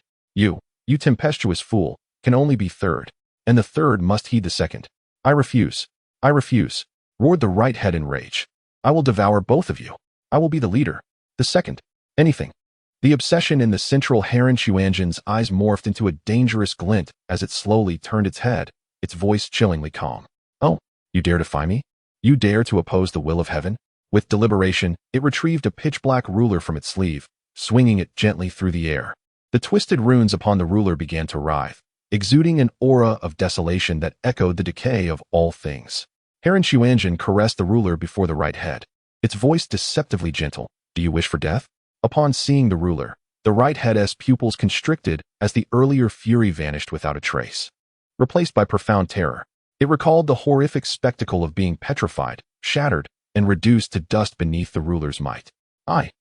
You tempestuous fool, can only be third, and the third must heed the second. I refuse. I refuse, roared the right head in rage. I will devour both of you. I will be the leader. The second. Anything. The obsession in the central Heron Xuanzhen's eyes morphed into a dangerous glint as it slowly turned its head, its voice chillingly calm. Oh, you dare defy me? You dare to oppose the will of heaven? With deliberation, it retrieved a pitch-black ruler from its sleeve, swinging it gently through the air. The twisted runes upon the ruler began to writhe, exuding an aura of desolation that echoed the decay of all things. Heron Xuanzhen caressed the ruler before the right head, its voice deceptively gentle. Do you wish for death? Upon seeing the ruler, the right head's pupils constricted as the earlier fury vanished without a trace. Replaced by profound terror, it recalled the horrific spectacle of being petrified, shattered, and reduced to dust beneath the ruler's might. I,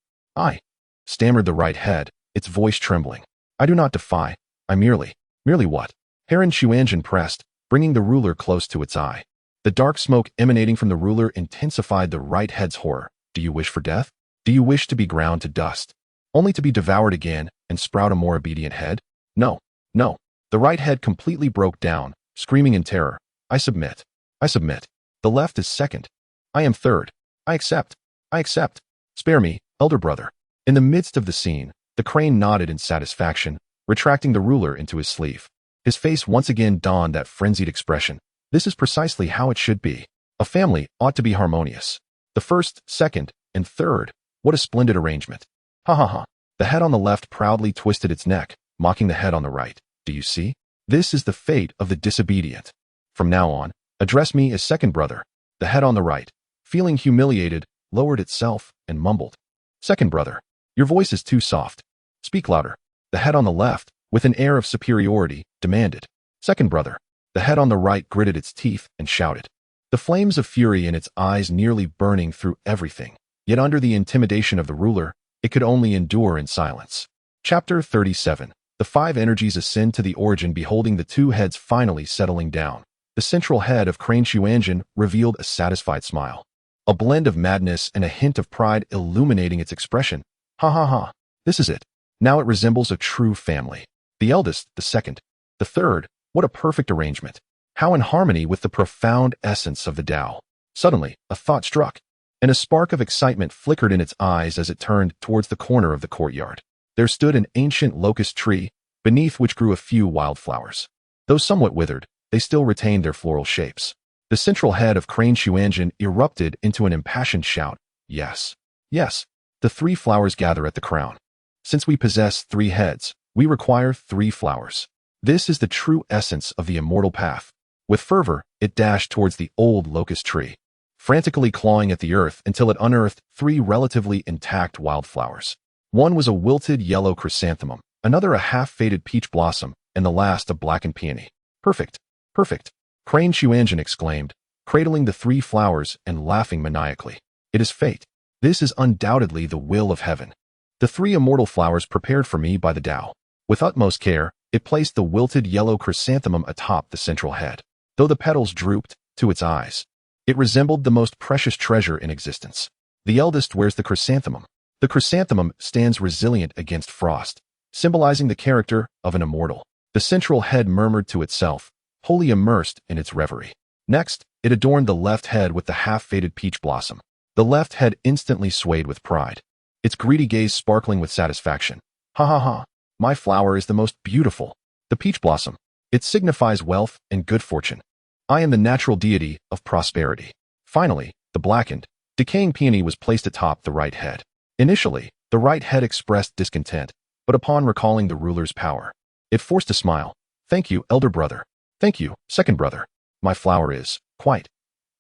stammered the right head, its voice trembling. I do not defy. I merely what? Heron Xuanzhen pressed, bringing the ruler close to its eye. The dark smoke emanating from the ruler intensified the right head's horror. Do you wish for death? Do you wish to be ground to dust, only to be devoured again and sprout a more obedient head? No, no. The right head completely broke down, screaming in terror. I submit. I submit. The left is second. I am third. I accept. I accept. Spare me, elder brother. In the midst of the scene, the crane nodded in satisfaction, retracting the ruler into his sleeve. His face once again donned that frenzied expression. This is precisely how it should be. A family ought to be harmonious. The first, second, and third. What a splendid arrangement. Ha ha ha. The head on the left proudly twisted its neck, mocking the head on the right. Do you see? This is the fate of the disobedient. From now on, address me as second brother. The head on the right, feeling humiliated, lowered itself and mumbled. Second brother, your voice is too soft. Speak louder. The head on the left, with an air of superiority, demanded. Second brother. The head on the right gritted its teeth and shouted. The flames of fury in its eyes nearly burning through everything. Yet under the intimidation of the ruler, it could only endure in silence. Chapter 37. The five energies ascend to the origin. Beholding the two heads finally settling down, the central head of Crane Xuanzhen revealed a satisfied smile. A blend of madness and a hint of pride illuminating its expression. Ha ha ha. This is it. Now it resembles a true family. The eldest, the second, the third. What a perfect arrangement. How in harmony with the profound essence of the Tao. Suddenly, a thought struck, and a spark of excitement flickered in its eyes as it turned towards the corner of the courtyard. There stood an ancient locust tree, beneath which grew a few wildflowers. Though somewhat withered, they still retained their floral shapes. The central head of Crane Xuanzhen erupted into an impassioned shout. Yes, yes, the three flowers gather at the crown. Since we possess three heads, we require three flowers. This is the true essence of the immortal path. With fervor, it dashed towards the old locust tree, frantically clawing at the earth until it unearthed three relatively intact wildflowers. One was a wilted yellow chrysanthemum, another a half-faded peach blossom, and the last a blackened peony. Perfect, perfect, Crane Xuanzhen exclaimed, cradling the three flowers and laughing maniacally. It is fate. This is undoubtedly the will of heaven. The three immortal flowers prepared for me by the Tao. With utmost care, it placed the wilted yellow chrysanthemum atop the central head. Though the petals drooped, to its eyes, it resembled the most precious treasure in existence. The eldest wears the chrysanthemum. The chrysanthemum stands resilient against frost, symbolizing the character of an immortal. The central head murmured to itself, wholly immersed in its reverie. Next, it adorned the left head with the half-faded peach blossom. The left head instantly swayed with pride, its greedy gaze sparkling with satisfaction. Ha ha ha, my flower is the most beautiful. The peach blossom. It signifies wealth and good fortune. I am the natural deity of prosperity. Finally, the blackened, decaying peony was placed atop the right head. Initially, the right head expressed discontent, but upon recalling the ruler's power, it forced a smile. Thank you, elder brother. Thank you, second brother. My flower is quite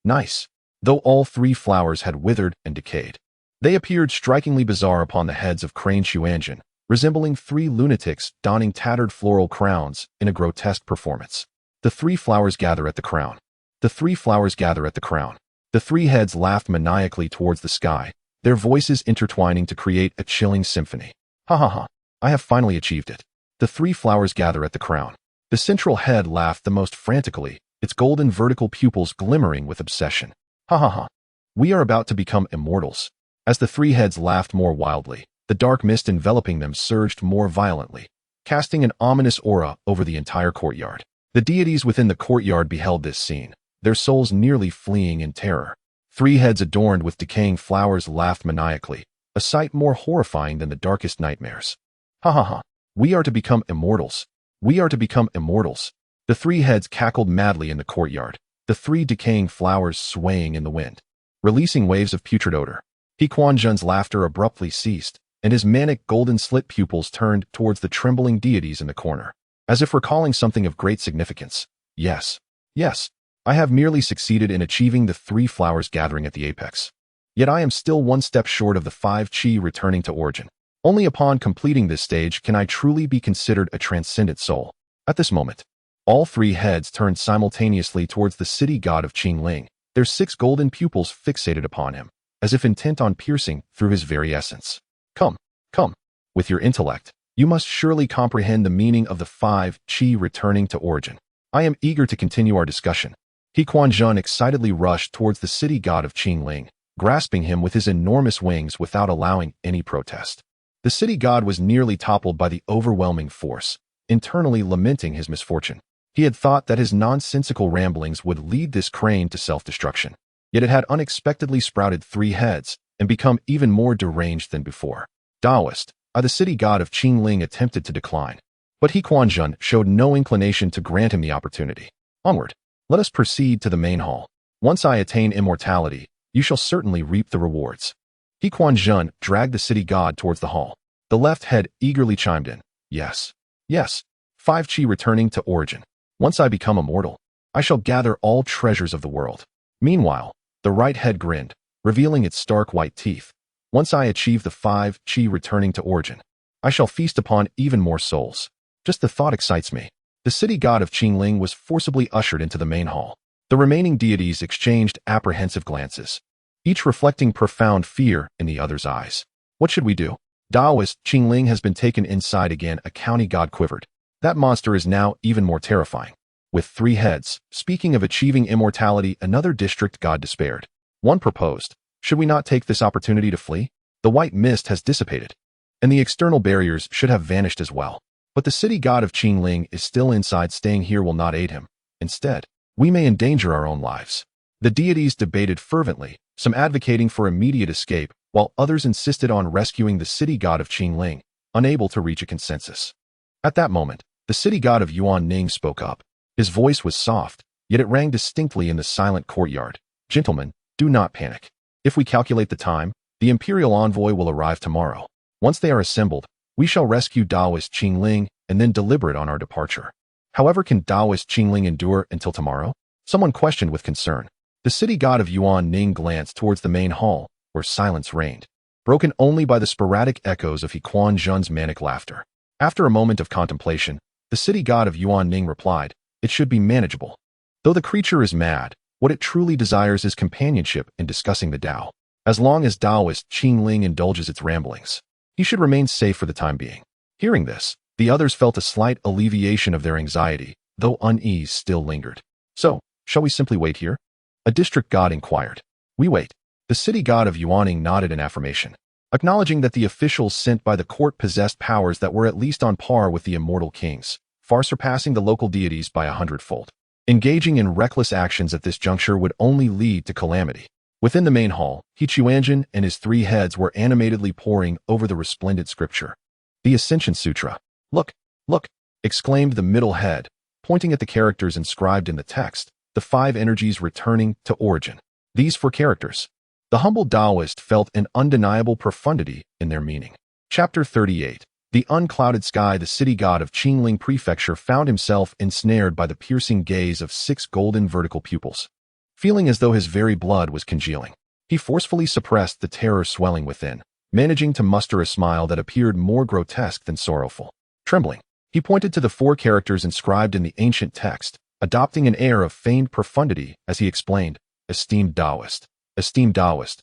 nice. Though all three flowers had withered and decayed, they appeared strikingly bizarre upon the heads of Quanzhen, resembling three lunatics donning tattered floral crowns in a grotesque performance. The three flowers gather at the crown. The three flowers gather at the crown. The three heads laughed maniacally towards the sky, their voices intertwining to create a chilling symphony. Ha ha ha, I have finally achieved it. The three flowers gather at the crown. The central head laughed the most frantically, its golden vertical pupils glimmering with obsession. Ha ha ha, we are about to become immortals. As the three heads laughed more wildly, the dark mist enveloping them surged more violently, casting an ominous aura over the entire courtyard. The deities within the courtyard beheld this scene, their souls nearly fleeing in terror. Three heads adorned with decaying flowers laughed maniacally, a sight more horrifying than the darkest nightmares. Ha ha ha, we are to become immortals. We are to become immortals. The three heads cackled madly in the courtyard, the three decaying flowers swaying in the wind, releasing waves of putrid odor. Quanzhen's laughter abruptly ceased, and his manic golden slit pupils turned towards the trembling deities in the corner, as if recalling something of great significance. Yes, yes, I have merely succeeded in achieving the three flowers gathering at the apex. Yet I am still one step short of the 5 chi returning to origin. Only upon completing this stage can I truly be considered a transcendent soul. At this moment, all three heads turned simultaneously towards the city god of Qingling, their 6 golden pupils fixated upon him, as if intent on piercing through his very essence. Come, come, with your intellect, you must surely comprehend the meaning of the 5 chi returning to origin. I am eager to continue our discussion. Quanzhen excitedly rushed towards the city god of Qingling, grasping him with his enormous wings without allowing any protest. The city god was nearly toppled by the overwhelming force, internally lamenting his misfortune. He had thought that his nonsensical ramblings would lead this crane to self-destruction, yet it had unexpectedly sprouted 3 heads and become even more deranged than before. Taoist, the city god of Qingling attempted to decline, but Quanzhen showed no inclination to grant him the opportunity. Onward, let us proceed to the main hall. Once I attain immortality, you shall certainly reap the rewards. Quanzhen dragged the city god towards the hall. The left head eagerly chimed in. Yes, yes, 5 chi returning to origin. Once I become immortal, I shall gather all treasures of the world. Meanwhile, the right head grinned, revealing its stark white teeth. Once I achieve the 5 chi returning to origin, I shall feast upon even more souls. Just the thought excites me. The city god of Qingling was forcibly ushered into the main hall. The remaining deities exchanged apprehensive glances, each reflecting profound fear in the other's eyes. What should we do? Taoist Qingling has been taken inside again, a county god quivered. That monster is now even more terrifying. With 3 heads, speaking of achieving immortality, another district god despaired. One proposed, should we not take this opportunity to flee? The white mist has dissipated, and the external barriers should have vanished as well. But the city god of Qingling is still inside. Staying here will not aid him. Instead, we may endanger our own lives. The deities debated fervently, some advocating for immediate escape, while others insisted on rescuing the city god of Qingling, unable to reach a consensus. At that moment, the city god of Yuanning spoke up. His voice was soft, yet it rang distinctly in the silent courtyard. Gentlemen, do not panic. If we calculate the time, the imperial envoy will arrive tomorrow. Once they are assembled, we shall rescue Taoist Qingling and then deliberate on our departure. However, can Taoist Qingling endure until tomorrow? Someone questioned with concern. The city god of Yuanning glanced towards the main hall, where silence reigned, broken only by the sporadic echoes of Quanzhen's manic laughter. After a moment of contemplation, the city god of Yuanning replied, it should be manageable. Though the creature is mad, what it truly desires is companionship in discussing the Tao. As long as Taoist Qingling indulges its ramblings, he should remain safe for the time being. Hearing this, the others felt a slight alleviation of their anxiety, though unease still lingered. So, shall we simply wait here? A district god inquired. We wait. The city god of Yuanning nodded in affirmation, acknowledging that the officials sent by the court possessed powers that were at least on par with the immortal king's. far surpassing the local deities by 100-fold. Engaging in reckless actions at this juncture would only lead to calamity. Within the main hall, Quanzhen and his 3 heads were animatedly poring over the resplendent scripture. The Ascension Sutra. Look, look, exclaimed the middle head, pointing at the characters inscribed in the text, the 5 energies returning to origin. These 4 characters. The humble Taoist felt an undeniable profundity in their meaning. Chapter 38. The unclouded sky. The city god of Qingling Prefecture found himself ensnared by the piercing gaze of 6 golden vertical pupils. Feeling as though his very blood was congealing, he forcefully suppressed the terror swelling within, managing to muster a smile that appeared more grotesque than sorrowful. Trembling, he pointed to the 4 characters inscribed in the ancient text, adopting an air of feigned profundity as he explained, Esteemed Taoist,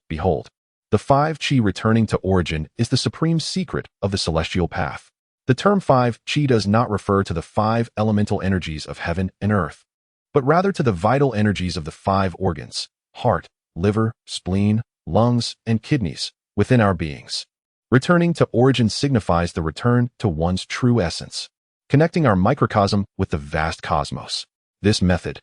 behold. The 5 Qi returning to origin is the supreme secret of the celestial path. The term 5 Qi does not refer to the 5 elemental energies of heaven and earth, but rather to the vital energies of the 5 organs, heart, liver, spleen, lungs, and kidneys, within our beings. Returning to origin signifies the return to one's true essence, connecting our microcosm with the vast cosmos. This method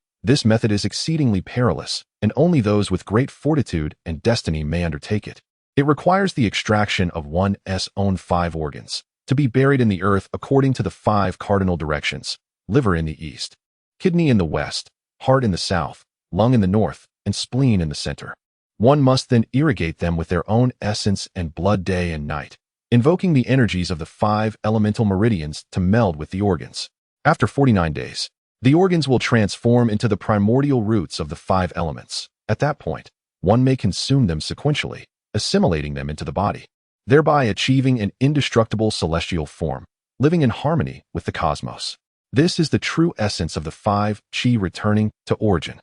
is exceedingly perilous, and only those with great fortitude and destiny may undertake it. It requires the extraction of one's own 5 organs, to be buried in the earth according to the 5 cardinal directions: liver in the east, kidney in the west, heart in the south, lung in the north, and spleen in the center. One must then irrigate them with their own essence and blood day and night, invoking the energies of the 5 elemental meridians to meld with the organs. After 49 days, the organs will transform into the primordial roots of the 5 elements. At that point, one may consume them sequentially, assimilating them into the body, thereby achieving an indestructible celestial form, living in harmony with the cosmos. This is the true essence of the 5 Qi returning to origin.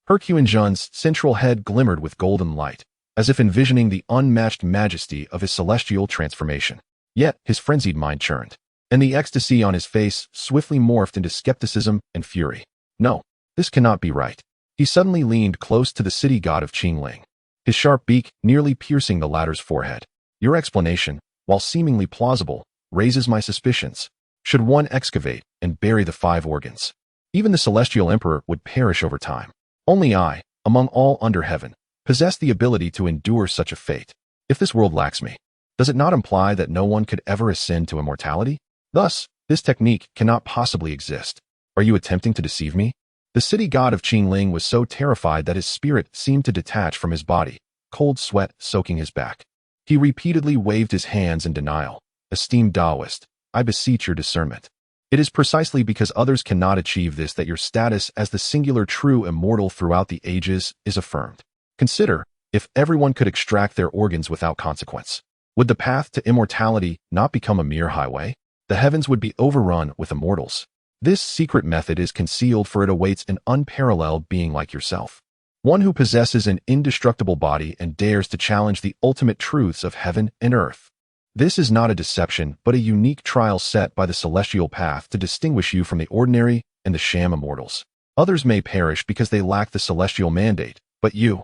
Quanzhen's central head glimmered with golden light, as if envisioning the unmatched majesty of his celestial transformation. Yet his frenzied mind churned, and the ecstasy on his face swiftly morphed into skepticism and fury. No, this cannot be right. He suddenly leaned close to the city god of Qingling, his sharp beak nearly piercing the latter's forehead. Your explanation, while seemingly plausible, raises my suspicions. Should one excavate and bury the 5 organs, even the celestial emperor would perish over time. Only I, among all under heaven, possess the ability to endure such a fate. If this world lacks me, does it not imply that no one could ever ascend to immortality? Thus, this technique cannot possibly exist. Are you attempting to deceive me? The city god of Qingling was so terrified that his spirit seemed to detach from his body, cold sweat soaking his back. He repeatedly waved his hands in denial. Esteemed Taoist, I beseech your discernment. It is precisely because others cannot achieve this that your status as the singular true immortal throughout the ages is affirmed. Consider, if everyone could extract their organs without consequence, would the path to immortality not become a mere highway? The heavens would be overrun with immortals. This secret method is concealed, for it awaits an unparalleled being like yourself, one who possesses an indestructible body and dares to challenge the ultimate truths of heaven and earth. This is not a deception, but a unique trial set by the celestial path to distinguish you from the ordinary and the sham immortals. Others may perish because they lack the celestial mandate, but you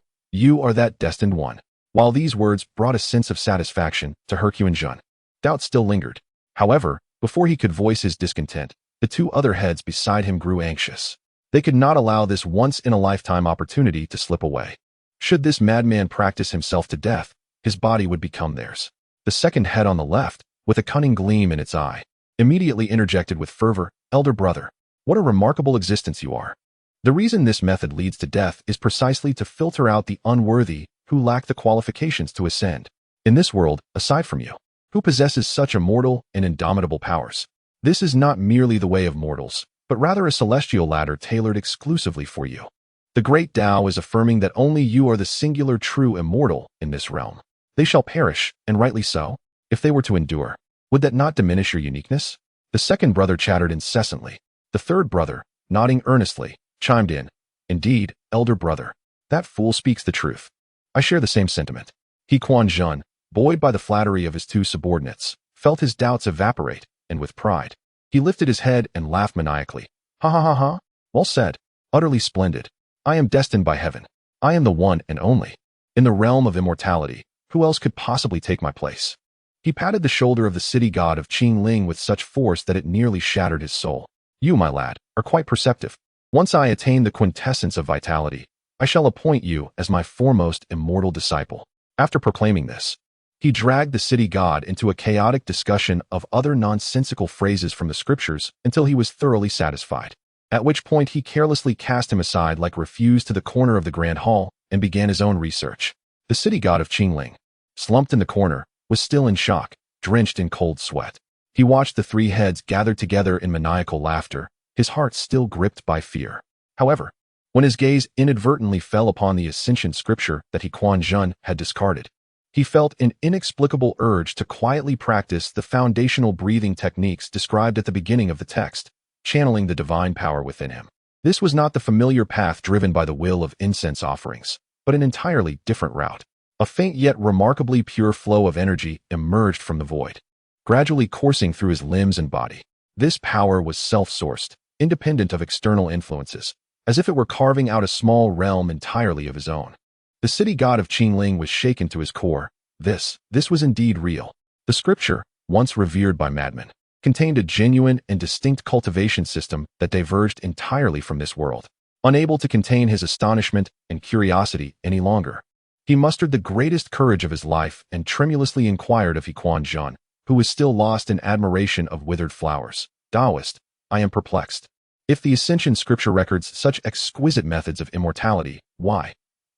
are that destined one. While these words brought a sense of satisfaction to Quanzhen, doubt still lingered. However, before he could voice his discontent, the 2 other heads beside him grew anxious. They could not allow this once-in-a-lifetime opportunity to slip away. Should this madman practice himself to death, his body would become theirs. The second head on the left, with a cunning gleam in its eye, immediately interjected with fervor, Elder brother, what a remarkable existence you are. The reason this method leads to death is precisely to filter out the unworthy who lack the qualifications to ascend. In this world, aside from you, who possesses such immortal and indomitable powers? This is not merely the way of mortals, but rather a celestial ladder tailored exclusively for you. The great Tao is affirming that only you are the singular true immortal in this realm. They shall perish, and rightly so. If they were to endure, would that not diminish your uniqueness? The second brother chattered incessantly. The third brother, nodding earnestly, chimed in. Indeed, elder brother, that fool speaks the truth. I share the same sentiment. Quanzhen, buoyed by the flattery of his 2 subordinates, felt his doubts evaporate, and with pride, he lifted his head and laughed maniacally. Ha ha ha ha, well said, utterly splendid. I am destined by heaven. I am the one and only. In the realm of immortality, who else could possibly take my place? He patted the shoulder of the city god of Qingling with such force that it nearly shattered his soul. You, my lad, are quite perceptive. Once I attain the quintessence of vitality, I shall appoint you as my foremost immortal disciple." After proclaiming this, he dragged the city god into a chaotic discussion of other nonsensical phrases from the scriptures until he was thoroughly satisfied, at which point he carelessly cast him aside like refuse to the corner of the grand hall and began his own research. The city god of Qingling, slumped in the corner, was still in shock, drenched in cold sweat. He watched the three heads gathered together in maniacal laughter, his heart still gripped by fear. However, when his gaze inadvertently fell upon the ancient scripture that Quanzhen had discarded, he felt an inexplicable urge to quietly practice the foundational breathing techniques described at the beginning of the text, channeling the divine power within him. This was not the familiar path driven by the will of incense offerings, but an entirely different route. A faint yet remarkably pure flow of energy emerged from the void, gradually coursing through his limbs and body. This power was self-sourced, independent of external influences, as if it were carving out a small realm entirely of his own. The city god of Qingling was shaken to his core. This was indeed real. The scripture, once revered by madmen, contained a genuine and distinct cultivation system that diverged entirely from this world. Unable to contain his astonishment and curiosity any longer, he mustered the greatest courage of his life and tremulously inquired of Quanzhen, who was still lost in admiration of withered flowers. "Taoist, I am perplexed. If the Ascension scripture records such exquisite methods of immortality, why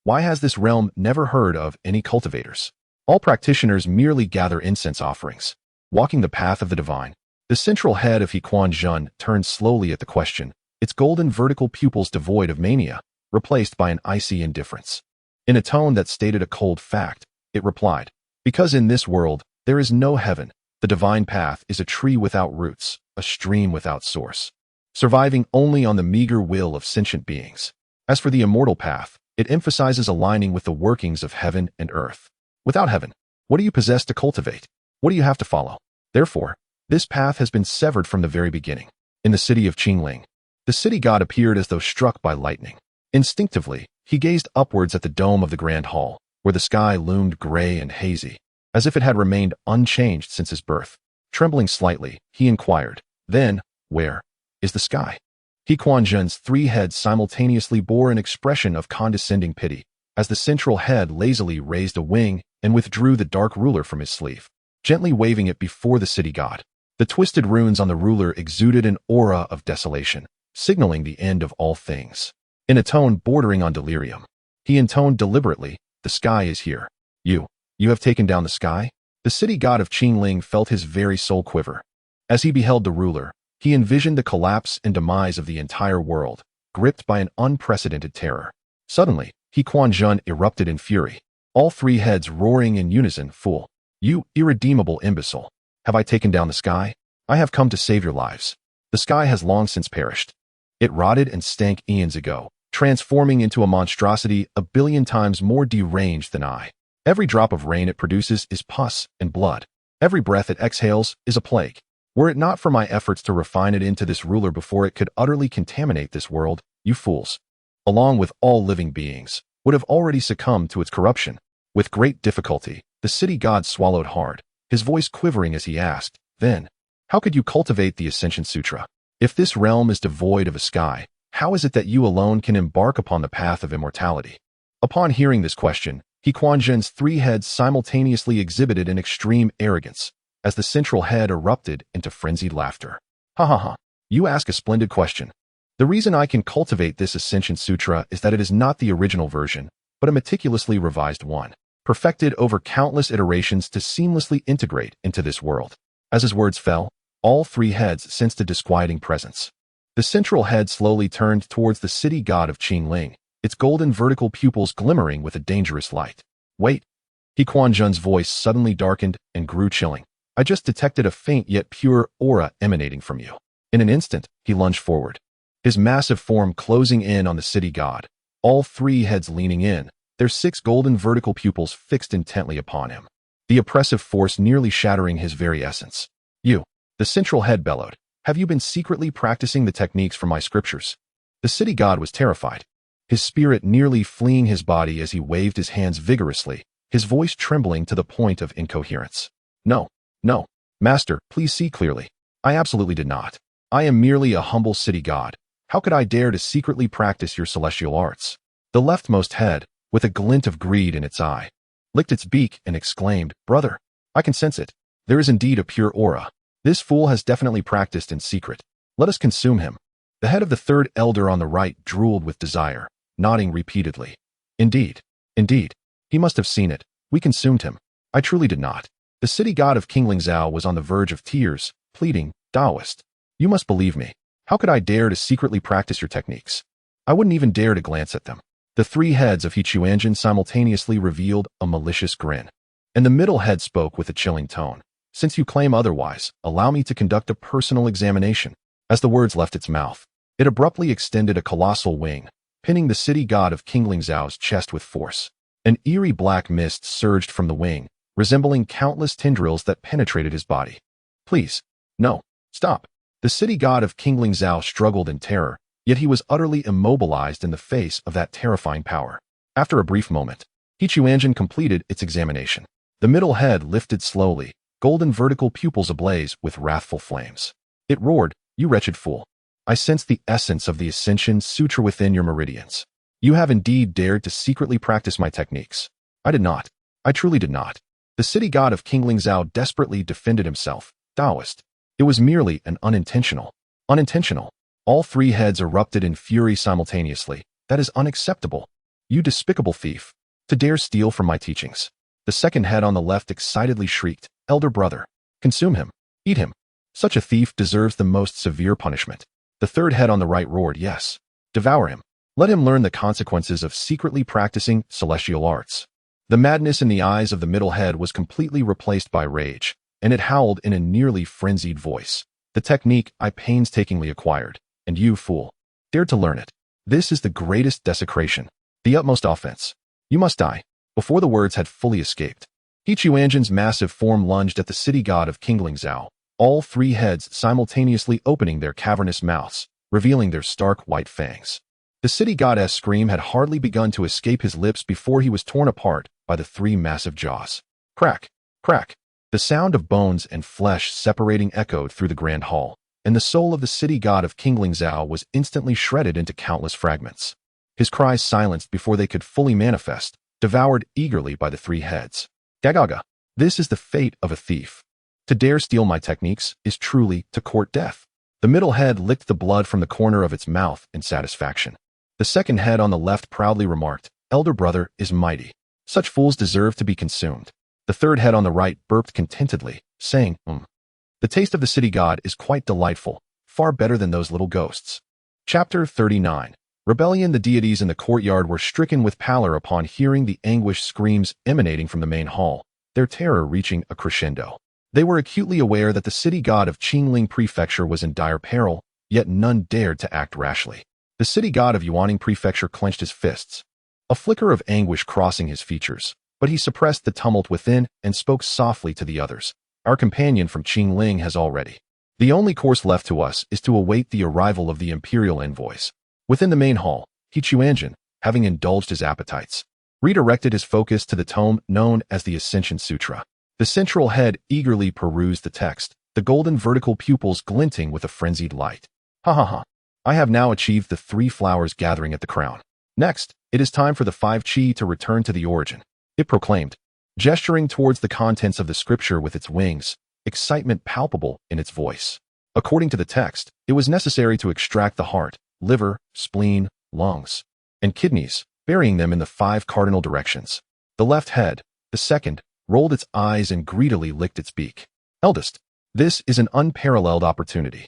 has this realm never heard of any cultivators? All practitioners merely gather incense offerings, walking the path of the divine." The central head of Quanzhen turned slowly at the question, its golden vertical pupils devoid of mania, replaced by an icy indifference. In a tone that stated a cold fact, it replied, "Because in this world, there is no heaven. The divine path is a tree without roots, a stream without source, surviving only on the meager will of sentient beings. As for the immortal path, it emphasizes aligning with the workings of heaven and earth. Without heaven, what do you possess to cultivate? What do you have to follow? Therefore, this path has been severed from the very beginning." In the city of Qingling, the city god appeared as though struck by lightning. Instinctively, he gazed upwards at the dome of the grand hall, where the sky loomed gray and hazy, as if it had remained unchanged since his birth. Trembling slightly, he inquired, "Then, where is the sky?" Quanzhen's three heads simultaneously bore an expression of condescending pity, as the central head lazily raised a wing and withdrew the dark ruler from his sleeve, gently waving it before the city god. The twisted runes on the ruler exuded an aura of desolation, signaling the end of all things. In a tone bordering on delirium, he intoned deliberately, "The sky is here. You have taken down the sky?" The city god of Qingling felt his very soul quiver. As he beheld the ruler, he envisioned the collapse and demise of the entire world, gripped by an unprecedented terror. Suddenly, Quanzhen erupted in fury, all three heads roaring in unison, "Fool! You irredeemable imbecile! Have I taken down the sky? I have come to save your lives. The sky has long since perished. It rotted and stank eons ago, transforming into a monstrosity a billion times more deranged than I. Every drop of rain it produces is pus and blood. Every breath it exhales is a plague. Were it not for my efforts to refine it into this ruler before it could utterly contaminate this world, you fools, along with all living beings, would have already succumbed to its corruption." With great difficulty, the city god swallowed hard, his voice quivering as he asked, "Then, how could you cultivate the Ascension Sutra? If this realm is devoid of a sky, how is it that you alone can embark upon the path of immortality?" Upon hearing this question, Quanzhen's three heads simultaneously exhibited an extreme arrogance, as the central head erupted into frenzied laughter. "Ha ha ha! You ask a splendid question. The reason I can cultivate this Ascension Sutra is that it is not the original version, but a meticulously revised one, perfected over countless iterations to seamlessly integrate into this world." As his words fell, all three heads sensed a disquieting presence. The central head slowly turned towards the city god of Qingling, its golden vertical pupils glimmering with a dangerous light. "Wait!" Quanzhen's voice suddenly darkened and grew chilling. "I just detected a faint yet pure aura emanating from you." In an instant, he lunged forward, his massive form closing in on the city god, all three heads leaning in, their six golden vertical pupils fixed intently upon him, the oppressive force nearly shattering his very essence. "You," the central head bellowed, "have you been secretly practicing the techniques from my scriptures?" The city god was terrified, his spirit nearly fleeing his body as he waved his hands vigorously, his voice trembling to the point of incoherence. No, Master, please see clearly. I absolutely did not." I am merely a humble city god. How could I dare to secretly practice your celestial arts? The leftmost head, with a glint of greed in its eye, licked its beak and exclaimed, Brother, I can sense it. There is indeed a pure aura. This fool has definitely practiced in secret. Let us consume him. The head of the third elder on the right drooled with desire, nodding repeatedly. Indeed, indeed. He must have seen it. We consumed him. I truly did not. The city god of King Lingzhou was on the verge of tears, pleading, Taoist, you must believe me. How could I dare to secretly practice your techniques? I wouldn't even dare to glance at them. The three heads of Quanzhen simultaneously revealed a malicious grin. And the middle head spoke with a chilling tone. Since you claim otherwise, allow me to conduct a personal examination. As the words left its mouth, it abruptly extended a colossal wing, pinning the city god of King Lingzhou's chest with force. An eerie black mist surged from the wing, resembling countless tendrils that penetrated his body. Please, no, stop. The city god of King Lingzhou struggled in terror, yet he was utterly immobilized in the face of that terrifying power. After a brief moment, Quanzhen completed its examination. The middle head lifted slowly, golden vertical pupils ablaze with wrathful flames. It roared, You wretched fool. I sense the essence of the Ascension Sutra within your meridians. You have indeed dared to secretly practice my techniques. I did not. I truly did not. The city god of King Lingzhou desperately defended himself. Taoist. It was merely an unintentional. Unintentional. All three heads erupted in fury simultaneously. That is unacceptable. You despicable thief. To dare steal from my teachings. The second head on the left excitedly shrieked, Elder brother. Consume him. Eat him. Such a thief deserves the most severe punishment. The third head on the right roared, Yes. Devour him. Let him learn the consequences of secretly practicing celestial arts. The madness in the eyes of the middle head was completely replaced by rage, and it howled in a nearly frenzied voice. The technique I painstakingly acquired, and you, fool, dared to learn it. This is the greatest desecration, the utmost offense. You must die. Before the words had fully escaped, Quanzhen's massive form lunged at the city god of King Lingzhou, all three heads simultaneously opening their cavernous mouths, revealing their stark white fangs. The city god's scream had hardly begun to escape his lips before he was torn apart by the three massive jaws. Crack, crack. The sound of bones and flesh separating echoed through the grand hall, and the soul of the city god of King Lingzhou was instantly shredded into countless fragments. His cries silenced before they could fully manifest, devoured eagerly by the three heads. Gagaga. This is the fate of a thief. To dare steal my techniques is truly to court death. The middle head licked the blood from the corner of its mouth in satisfaction. The second head on the left proudly remarked, Elder brother is mighty. Such fools deserve to be consumed. The third head on the right burped contentedly, saying, The taste of the city god is quite delightful, far better than those little ghosts. Chapter 39. Rebellion. The deities in the courtyard were stricken with pallor upon hearing the anguished screams emanating from the main hall, their terror reaching a crescendo. They were acutely aware that the city god of Qingling Prefecture was in dire peril, yet none dared to act rashly. The city god of Yuaning Prefecture clenched his fists, a flicker of anguish crossing his features, but he suppressed the tumult within and spoke softly to the others. Our companion from Qingling has already. The only course left to us is to await the arrival of the imperial envoys. Within the main hall, Quanzhen, having indulged his appetites, redirected his focus to the tome known as the Ascension Sutra. The central head eagerly perused the text, the golden vertical pupils glinting with a frenzied light. Ha ha ha. I have now achieved the three flowers gathering at the crown. Next, it is time for the 5 qi to return to the origin. It proclaimed, gesturing towards the contents of the scripture with its wings, excitement palpable in its voice. According to the text, it was necessary to extract the heart, liver, spleen, lungs, and kidneys, burying them in the 5 cardinal directions. The left head, the second, rolled its eyes and greedily licked its beak. Eldest, this is an unparalleled opportunity.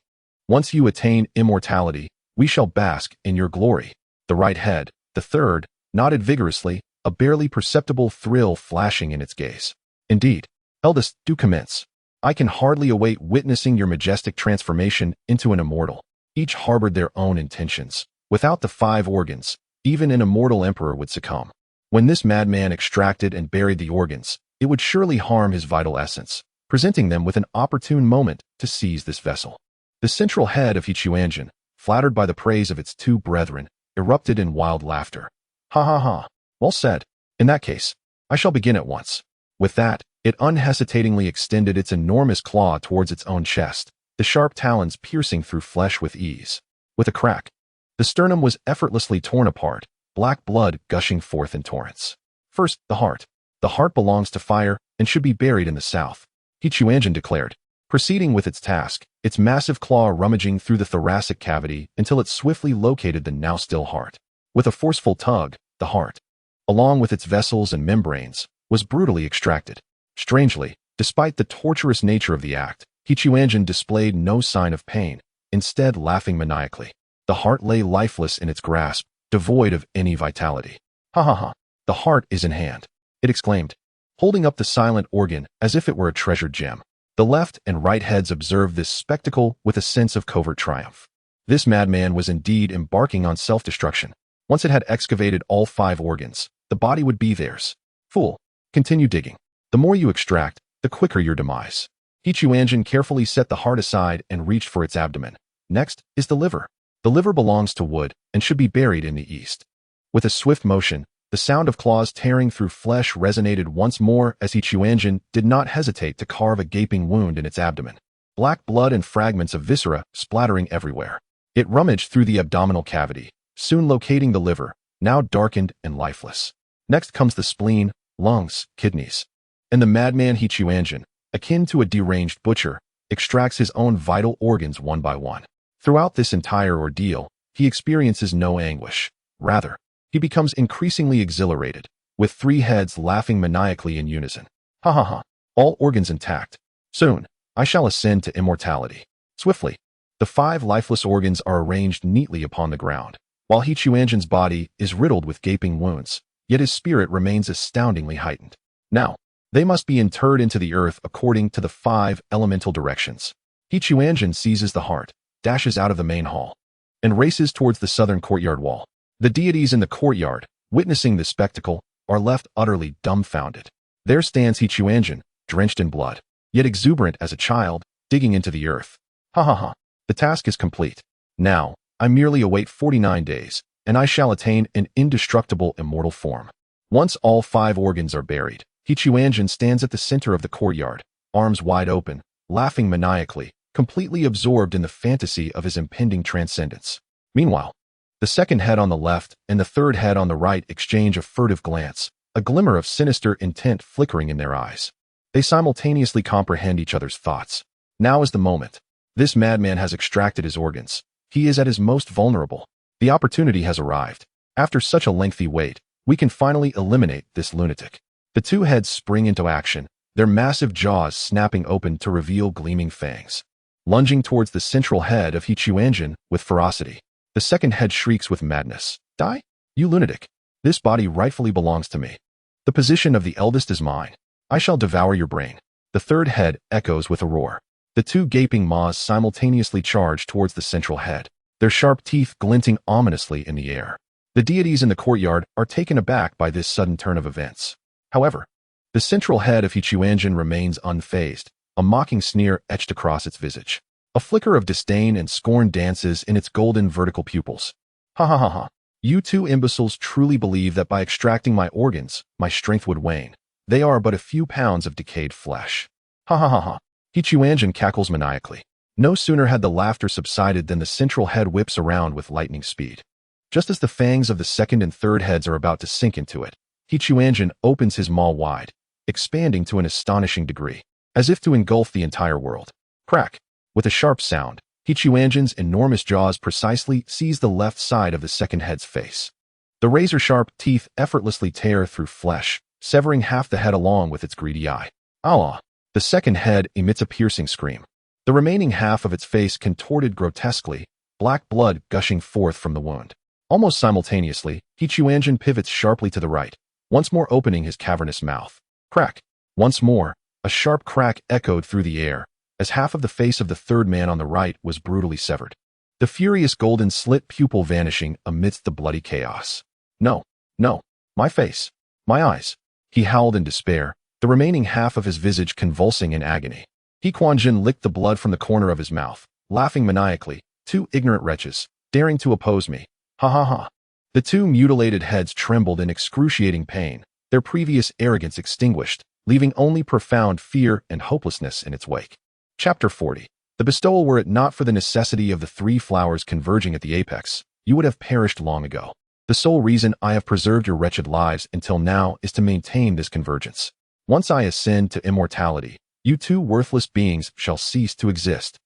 Once you attain immortality, we shall bask in your glory. The right head, the third, nodded vigorously, a barely perceptible thrill flashing in its gaze. Indeed, eldest, do commence. I can hardly await witnessing your majestic transformation into an immortal. Each harbored their own intentions. Without the 5 organs, even an immortal emperor would succumb. When this madman extracted and buried the organs, it would surely harm his vital essence, presenting them with an opportune moment to seize this vessel. The central head of Quanzhen, flattered by the praise of its 2 brethren, erupted in wild laughter. Ha ha ha. Well said. In that case, I shall begin at once. With that, it unhesitatingly extended its enormous claw towards its own chest. the sharp talons piercing through flesh with ease. With a crack, the sternum was effortlessly torn apart, black blood gushing forth in torrents. First, the heart. The heart belongs to fire and should be buried in the south, Quanzhen declared, proceeding with its task, its massive claw rummaging through the thoracic cavity until it swiftly located the now still heart. With a forceful tug, the heart, along with its vessels and membranes, was brutally extracted. Strangely, despite the torturous nature of the act, Quanzhen displayed no sign of pain, instead laughing maniacally. The heart lay lifeless in its grasp, devoid of any vitality. Ha ha ha, the heart is in hand, it exclaimed, holding up the silent organ as if it were a treasured gem. The left and right heads observed this spectacle with a sense of covert triumph. This madman was indeed embarking on self-destruction. Once it had excavated all 5 organs, the body would be theirs. Fool, continue digging. The more you extract, the quicker your demise. Quanzhen carefully set the heart aside and reached for its abdomen. Next is the liver. The liver belongs to wood and should be buried in the east. With a swift motion, the sound of claws tearing through flesh resonated once more as Quanzhen did not hesitate to carve a gaping wound in its abdomen. Black blood and fragments of viscera splattering everywhere. It rummaged through the abdominal cavity, soon locating the liver, now darkened and lifeless. Next comes the spleen, lungs, kidneys. And the madman Quanzhen, akin to a deranged butcher, extracts his own vital organs one by one. Throughout this entire ordeal, he experiences no anguish. Rather, he becomes increasingly exhilarated, with 3 heads laughing maniacally in unison. Ha ha ha, all organs intact. Soon, I shall ascend to immortality. Swiftly, the 5 lifeless organs are arranged neatly upon the ground, while Quanzhen's body is riddled with gaping wounds, yet his spirit remains astoundingly heightened. Now, they must be interred into the earth according to the 5 elemental directions. Quanzhen seizes the heart, dashes out of the main hall, and races towards the southern courtyard wall. The deities in the courtyard, witnessing this spectacle, are left utterly dumbfounded. There stands Quanzhen, drenched in blood, yet exuberant as a child, digging into the earth. Ha ha ha, the task is complete. Now, I merely await 49 days, and I shall attain an indestructible immortal form. Once all 5 organs are buried, Quanzhen stands at the center of the courtyard, arms wide open, laughing maniacally, completely absorbed in the fantasy of his impending transcendence. Meanwhile, the second head on the left and the third head on the right exchange a furtive glance, a glimmer of sinister intent flickering in their eyes. They simultaneously comprehend each other's thoughts. Now is the moment. This madman has extracted his organs. He is at his most vulnerable. The opportunity has arrived. After such a lengthy wait, we can finally eliminate this lunatic. The 2 heads spring into action, their massive jaws snapping open to reveal gleaming fangs. Lunging towards the central head of Quanzhen with ferocity, the second head shrieks with madness. Die, you lunatic. This body rightfully belongs to me. The position of the eldest is mine. I shall devour your brain. The third head echoes with a roar. The 2 gaping maws simultaneously charge towards the central head, their sharp teeth glinting ominously in the air. The deities in the courtyard are taken aback by this sudden turn of events. However, the central head of Quanzhen remains unfazed, a mocking sneer etched across its visage. A flicker of disdain and scorn dances in its golden vertical pupils. Ha ha ha ha. You 2 imbeciles truly believe that by extracting my organs, my strength would wane. They are but a few pounds of decayed flesh. Ha ha ha ha. Quanzhen cackles maniacally. No sooner had the laughter subsided than the central head whips around with lightning speed. Just as the fangs of the second and third heads are about to sink into it, Quanzhen opens his maw wide, expanding to an astonishing degree, as if to engulf the entire world. Crack! With a sharp sound, Quanzhen's enormous jaws precisely seize the left side of the second head's face. The razor-sharp teeth effortlessly tear through flesh, severing half the head along with its greedy eye. Allah! The second head emits a piercing scream. The remaining half of its face contorted grotesquely, black blood gushing forth from the wound. Almost simultaneously, Quanzhen pivots sharply to the right, once more opening his cavernous mouth. Crack! Once more, a sharp crack echoed through the air, as half of the face of the third man on the right was brutally severed. The furious golden slit pupil vanishing amidst the bloody chaos. No, no, my face, my eyes. He howled in despair, the remaining half of his visage convulsing in agony. Quanzhen licked the blood from the corner of his mouth, laughing maniacally. 2 ignorant wretches, daring to oppose me. Ha ha ha. The 2 mutilated heads trembled in excruciating pain, their previous arrogance extinguished, leaving only profound fear and hopelessness in its wake. Chapter 40. The bestowal, were it not for the necessity of the three flowers converging at the apex, you would have perished long ago. The sole reason I have preserved your wretched lives until now is to maintain this convergence. Once I ascend to immortality, you two worthless beings shall cease to exist.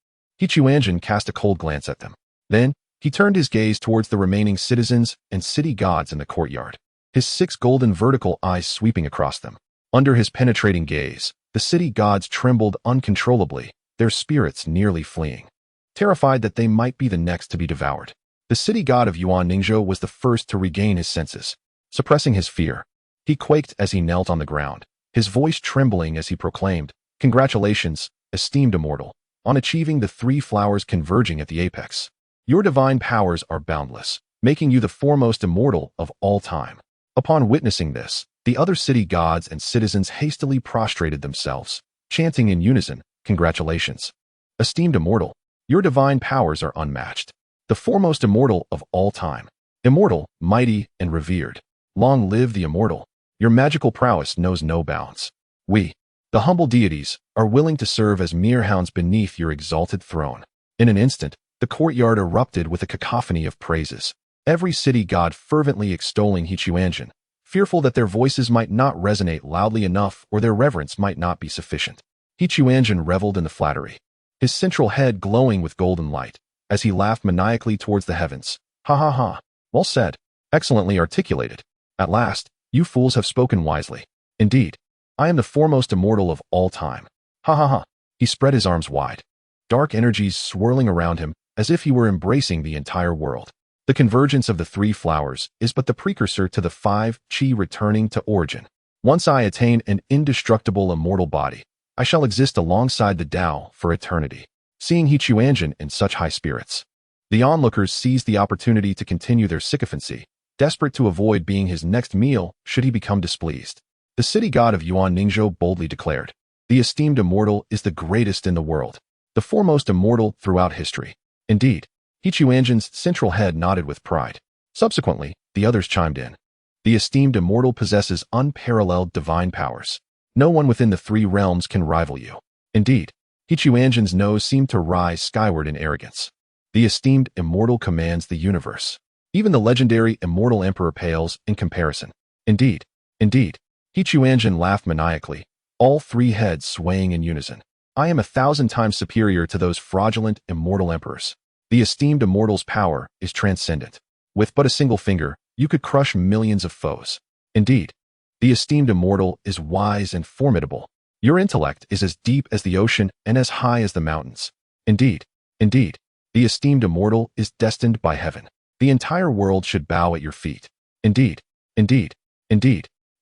Quanzhen cast a cold glance at them. Then, he turned his gaze towards the remaining citizens and city gods in the courtyard, his 6 golden vertical eyes sweeping across them. Under his penetrating gaze, the city gods trembled uncontrollably, their spirits nearly fleeing, terrified that they might be the next to be devoured. The city god of Yuan Ningzhou was the first to regain his senses. Suppressing his fear, he quaked as he knelt on the ground, his voice trembling as he proclaimed, "Congratulations, esteemed immortal, on achieving the 3 flowers converging at the apex. Your divine powers are boundless, making you the foremost immortal of all time." Upon witnessing this, the other city gods and citizens hastily prostrated themselves, chanting in unison, "Congratulations, esteemed immortal, your divine powers are unmatched. The foremost immortal of all time. Immortal, mighty, and revered. Long live the immortal. Your magical prowess knows no bounds. We, the humble deities, are willing to serve as mere hounds beneath your exalted throne." In an instant, the courtyard erupted with a cacophony of praises, every city god fervently extolling Quanzhen, fearful that their voices might not resonate loudly enough or their reverence might not be sufficient. Quanzhen reveled in the flattery, his central head glowing with golden light, as he laughed maniacally towards the heavens. "Ha ha ha. Well said. Excellently articulated. At last, you fools have spoken wisely. Indeed, I am the foremost immortal of all time. Ha ha ha." He spread his arms wide, dark energies swirling around him as if he were embracing the entire world. The convergence of the 3 flowers is but the precursor to the 5 qi returning to origin. Once I attain an indestructible immortal body, I shall exist alongside the Tao for eternity. Seeing Quanzhen in such high spirits, the onlookers seized the opportunity to continue their sycophancy, desperate to avoid being his next meal should he become displeased. The city god of Yuan Ningzhou boldly declared, "The esteemed immortal is the greatest in the world, the foremost immortal throughout history." Indeed, Quanzhen's central head nodded with pride. Subsequently, the others chimed in. "The esteemed immortal possesses unparalleled divine powers. No one within the 3 realms can rival you." Indeed, Quanzhen's nose seemed to rise skyward in arrogance. "The esteemed immortal commands the universe. Even the legendary immortal emperor pales in comparison." Indeed, Quanzhen laughed maniacally, all 3 heads swaying in unison. "I am 1,000 times superior to those fraudulent immortal emperors. The esteemed immortal's power is transcendent. With but a single finger, you could crush millions of foes. Indeed, the esteemed immortal is wise and formidable. Your intellect is as deep as the ocean and as high as the mountains. Indeed, the esteemed immortal is destined by heaven. The entire world should bow at your feet. Indeed.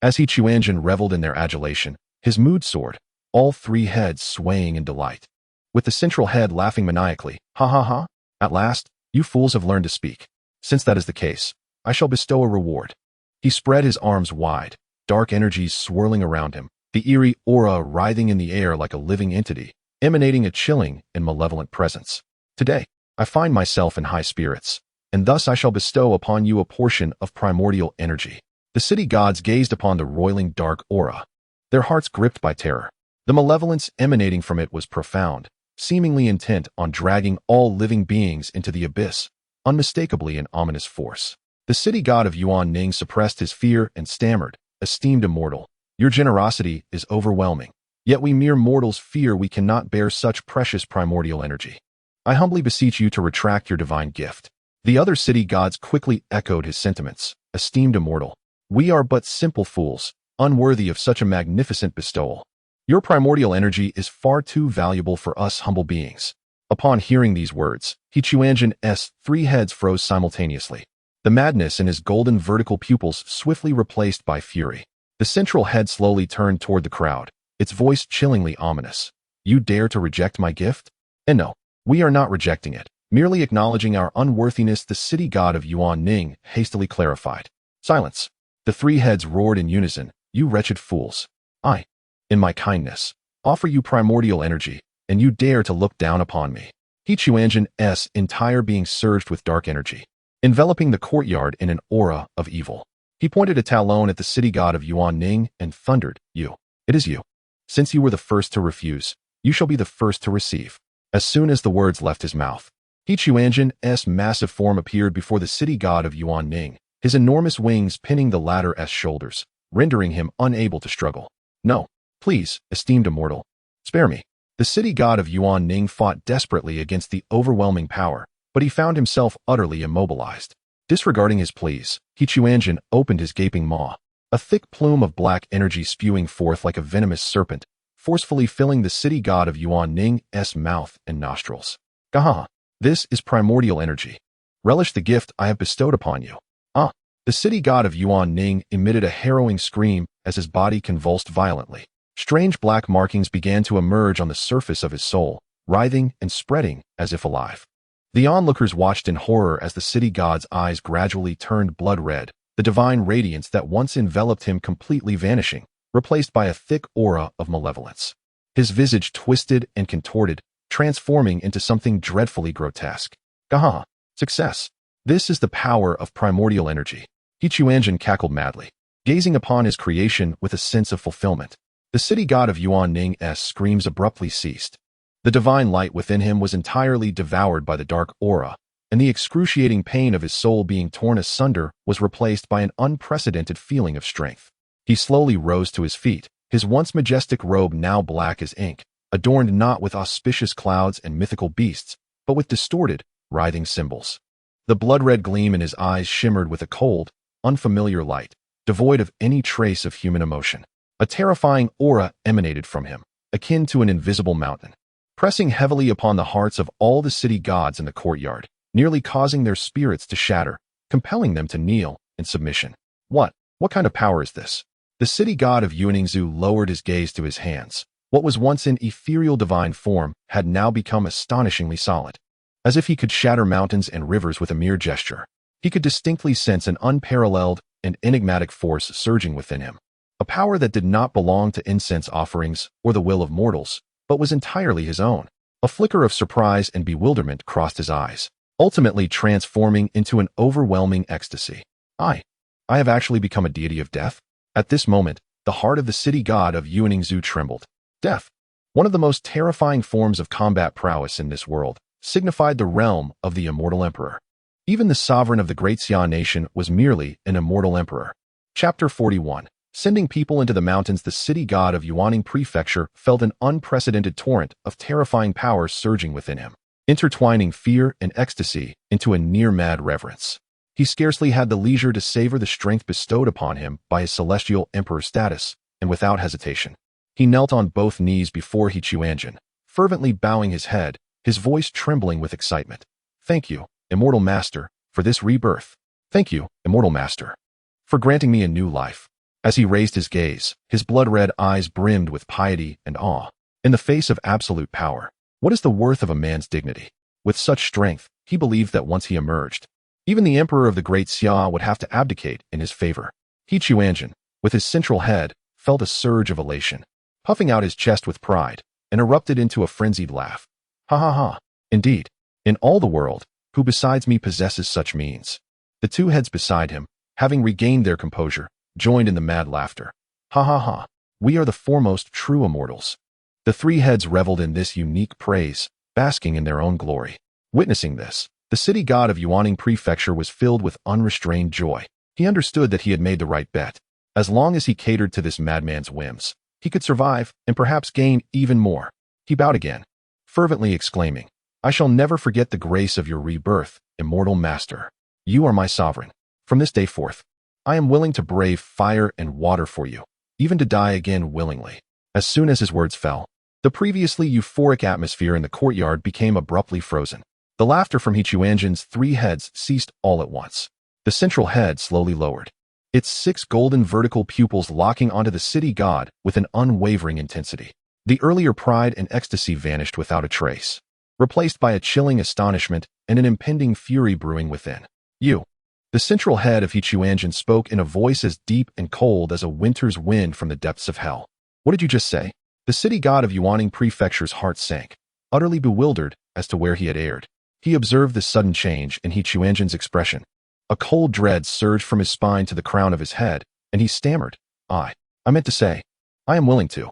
As Quanzhen reveled in their adulation, his mood soared, all 3 heads swaying in delight, with the central head laughing maniacally. "Ha ha ha. At last, you fools have learned to speak. Since that is the case, I shall bestow a reward." He spread his arms wide, dark energies swirling around him, the eerie aura writhing in the air like a living entity, emanating a chilling and malevolent presence. "Today, I find myself in high spirits, and thus I shall bestow upon you a portion of primordial energy." The city gods gazed upon the roiling dark aura, their hearts gripped by terror. The malevolence emanating from it was profound, seemingly intent on dragging all living beings into the abyss, unmistakably an ominous force. The city god of Yuan Ning suppressed his fear and stammered, "Esteemed immortal, your generosity is overwhelming. Yet we mere mortals fear we cannot bear such precious primordial energy. I humbly beseech you to retract your divine gift." The other city gods quickly echoed his sentiments. "Esteemed immortal, we are but simple fools, unworthy of such a magnificent bestowal. Your primordial energy is far too valuable for us humble beings." Upon hearing these words, Quanzhen's 3 heads froze simultaneously, the madness in his golden vertical pupils swiftly replaced by fury. The central head slowly turned toward the crowd, its voice chillingly ominous. "You dare to reject my gift? And no, we are not rejecting it, merely acknowledging our unworthiness," the city god of Yuan Ning hastily clarified. "Silence." The 3 heads roared in unison. "You wretched fools. I, in my kindness, offer you primordial energy, and you dare to look down upon me." Quanzhen's entire being surged with dark energy, enveloping the courtyard in an aura of evil. He pointed a talon at the city god of Yuan Ning and thundered, "You. It is you. Since you were the first to refuse, you shall be the first to receive." As soon as the words left his mouth, He Chuanjin's massive form appeared before the city god of Yuan Ning, his enormous wings pinning the latter's shoulders, rendering him unable to struggle. No, please, esteemed immortal, spare me. The city god of Yuan Ning fought desperately against the overwhelming power, but he found himself utterly immobilized. Disregarding his pleas, He Chuanjin opened his gaping maw, a thick plume of black energy spewing forth like a venomous serpent, forcefully filling the city god of Yuan Ning's mouth and nostrils. Gaha! This is primordial energy. Relish the gift I have bestowed upon you. Ah! The city god of Yuan Ning emitted a harrowing scream as his body convulsed violently. Strange black markings began to emerge on the surface of his soul, writhing and spreading as if alive. The onlookers watched in horror as the city god's eyes gradually turned blood red, the divine radiance that once enveloped him completely vanishing, replaced by a thick aura of malevolence. His visage twisted and contorted, transforming into something dreadfully grotesque. Gaha! Success! This is the power of primordial energy. He Chuanjin cackled madly, gazing upon his creation with a sense of fulfillment. The city god of Yuan Ning's screams abruptly ceased. The divine light within him was entirely devoured by the dark aura, and the excruciating pain of his soul being torn asunder was replaced by an unprecedented feeling of strength. He slowly rose to his feet, his once majestic robe now black as ink, adorned not with auspicious clouds and mythical beasts, but with distorted, writhing symbols. The blood-red gleam in his eyes shimmered with a cold, unfamiliar light, devoid of any trace of human emotion. A terrifying aura emanated from him, akin to an invisible mountain, pressing heavily upon the hearts of all the city gods in the courtyard, nearly causing their spirits to shatter, compelling them to kneel in submission. What kind of power is this? The city god of Yuaningzhu lowered his gaze to his hands. What was once an ethereal divine form had now become astonishingly solid. As if he could shatter mountains and rivers with a mere gesture, he could distinctly sense an unparalleled and enigmatic force surging within him. A power that did not belong to incense offerings or the will of mortals, but was entirely his own. A flicker of surprise and bewilderment crossed his eyes, ultimately transforming into an overwhelming ecstasy. I have actually become a deity of death? At this moment, the heart of the city god of Yuaningzhu trembled. Death, one of the most terrifying forms of combat prowess in this world, signified the realm of the immortal emperor. Even the sovereign of the great Xia nation was merely an immortal emperor. Chapter 41. Sending people into the mountains, the city god of Yuaning Prefecture felt an unprecedented torrent of terrifying power surging within him, intertwining fear and ecstasy into a near-mad reverence. He scarcely had the leisure to savor the strength bestowed upon him by his celestial emperor status, and without hesitation, he knelt on both knees before He Chuanjin, fervently bowing his head, his voice trembling with excitement. Thank you, immortal master, for this rebirth. Thank you, immortal master, for granting me a new life. As he raised his gaze, his blood-red eyes brimmed with piety and awe. In the face of absolute power, what is the worth of a man's dignity? With such strength, he believed that once he emerged, even the emperor of the great Xia would have to abdicate in his favor. He Chuanjin, with his central head, felt a surge of elation, puffing out his chest with pride, and erupted into a frenzied laugh. Ha ha ha. Indeed, in all the world, who besides me possesses such means? The two heads beside him, having regained their composure, joined in the mad laughter. Ha ha ha. We are the foremost true immortals. The three heads reveled in this unique praise, basking in their own glory. Witnessing this, the city god of Yuaning Prefecture was filled with unrestrained joy. He understood that he had made the right bet. As long as he catered to this madman's whims, he could survive and perhaps gain even more. He bowed again, fervently exclaiming, I shall never forget the grace of your rebirth, immortal master. You are my sovereign. From this day forth, I am willing to brave fire and water for you, even to die again willingly. As soon as his words fell, the previously euphoric atmosphere in the courtyard became abruptly frozen. The laughter from He Chuanjin's three heads ceased all at once. The central head slowly lowered, its 6 golden vertical pupils locking onto the city god with an unwavering intensity. The earlier pride and ecstasy vanished without a trace, replaced by a chilling astonishment and an impending fury brewing within. You. The central head of He Chuanjin spoke in a voice as deep and cold as a winter's wind from the depths of hell. What did you just say? The city god of Yuaning Prefecture's heart sank, utterly bewildered as to where he had erred. He observed this sudden change in He Chuanjin's expression. A cold dread surged from his spine to the crown of his head, and he stammered, I meant to say, I am willing to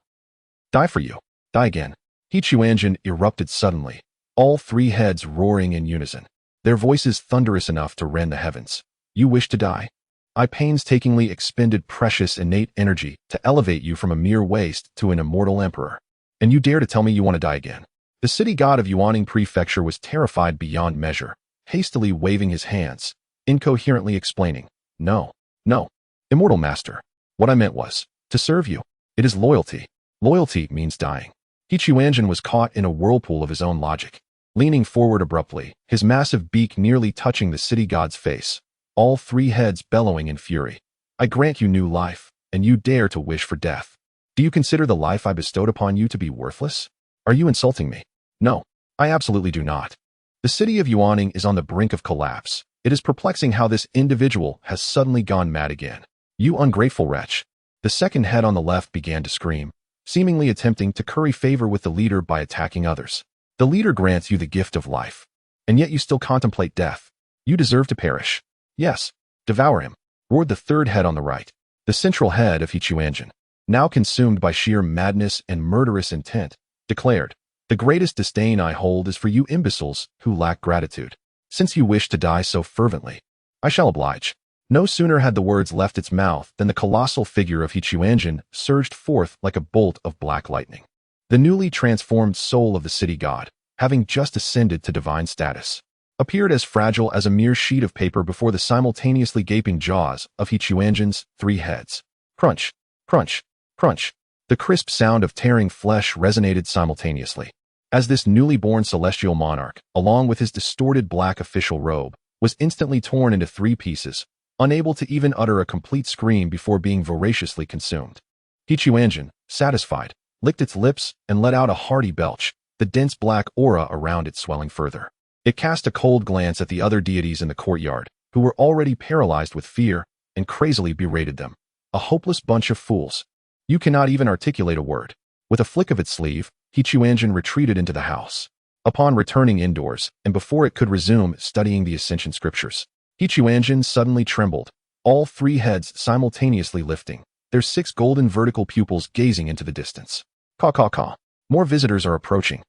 die for you. Die again. He Chuanjin erupted suddenly, all three heads roaring in unison, their voices thunderous enough to rend the heavens. You wish to die? I painstakingly expended precious innate energy to elevate you from a mere waste to an immortal emperor. And you dare to tell me you want to die again? The city god of Yuaning Prefecture was terrified beyond measure, hastily waving his hands, incoherently explaining, No, no, immortal master. What I meant was, to serve you. It is loyalty. Loyalty means dying. Quanzhen was caught in a whirlpool of his own logic. Leaning forward abruptly, his massive beak nearly touching the city god's face, all three heads bellowing in fury. I grant you new life, and you dare to wish for death. Do you consider the life I bestowed upon you to be worthless? Are you insulting me? No, I absolutely do not. The city of Yuaning is on the brink of collapse. It is perplexing how this individual has suddenly gone mad again. You ungrateful wretch. The second head on the left began to scream, seemingly attempting to curry favor with the leader by attacking others. The leader grants you the gift of life, and yet you still contemplate death. You deserve to perish. Yes, devour him, roared the third head on the right, the central head of Quanzhen, now consumed by sheer madness and murderous intent, declared, The greatest disdain I hold is for you imbeciles who lack gratitude. Since you wish to die so fervently, I shall oblige. No sooner had the words left its mouth than the colossal figure of Quanzhen surged forth like a bolt of black lightning. The newly transformed soul of the city god, having just ascended to divine status, appeared as fragile as a mere sheet of paper before the simultaneously gaping jaws of Quanzhen's three heads. Crunch, crunch, crunch. The crisp sound of tearing flesh resonated simultaneously, as this newly born celestial monarch, along with his distorted black official robe, was instantly torn into three pieces, unable to even utter a complete scream before being voraciously consumed. Quanzhen, satisfied, licked its lips and let out a hearty belch, the dense black aura around it swelling further. It cast a cold glance at the other deities in the courtyard, who were already paralyzed with fear, and crazily berated them. A hopeless bunch of fools. You cannot even articulate a word. With a flick of its sleeve, Quanzhen retreated into the house. Upon returning indoors, and before it could resume studying the Ascension scriptures, Quanzhen suddenly trembled, all three heads simultaneously lifting, their 6 golden vertical pupils gazing into the distance. Caw caw caw. More visitors are approaching.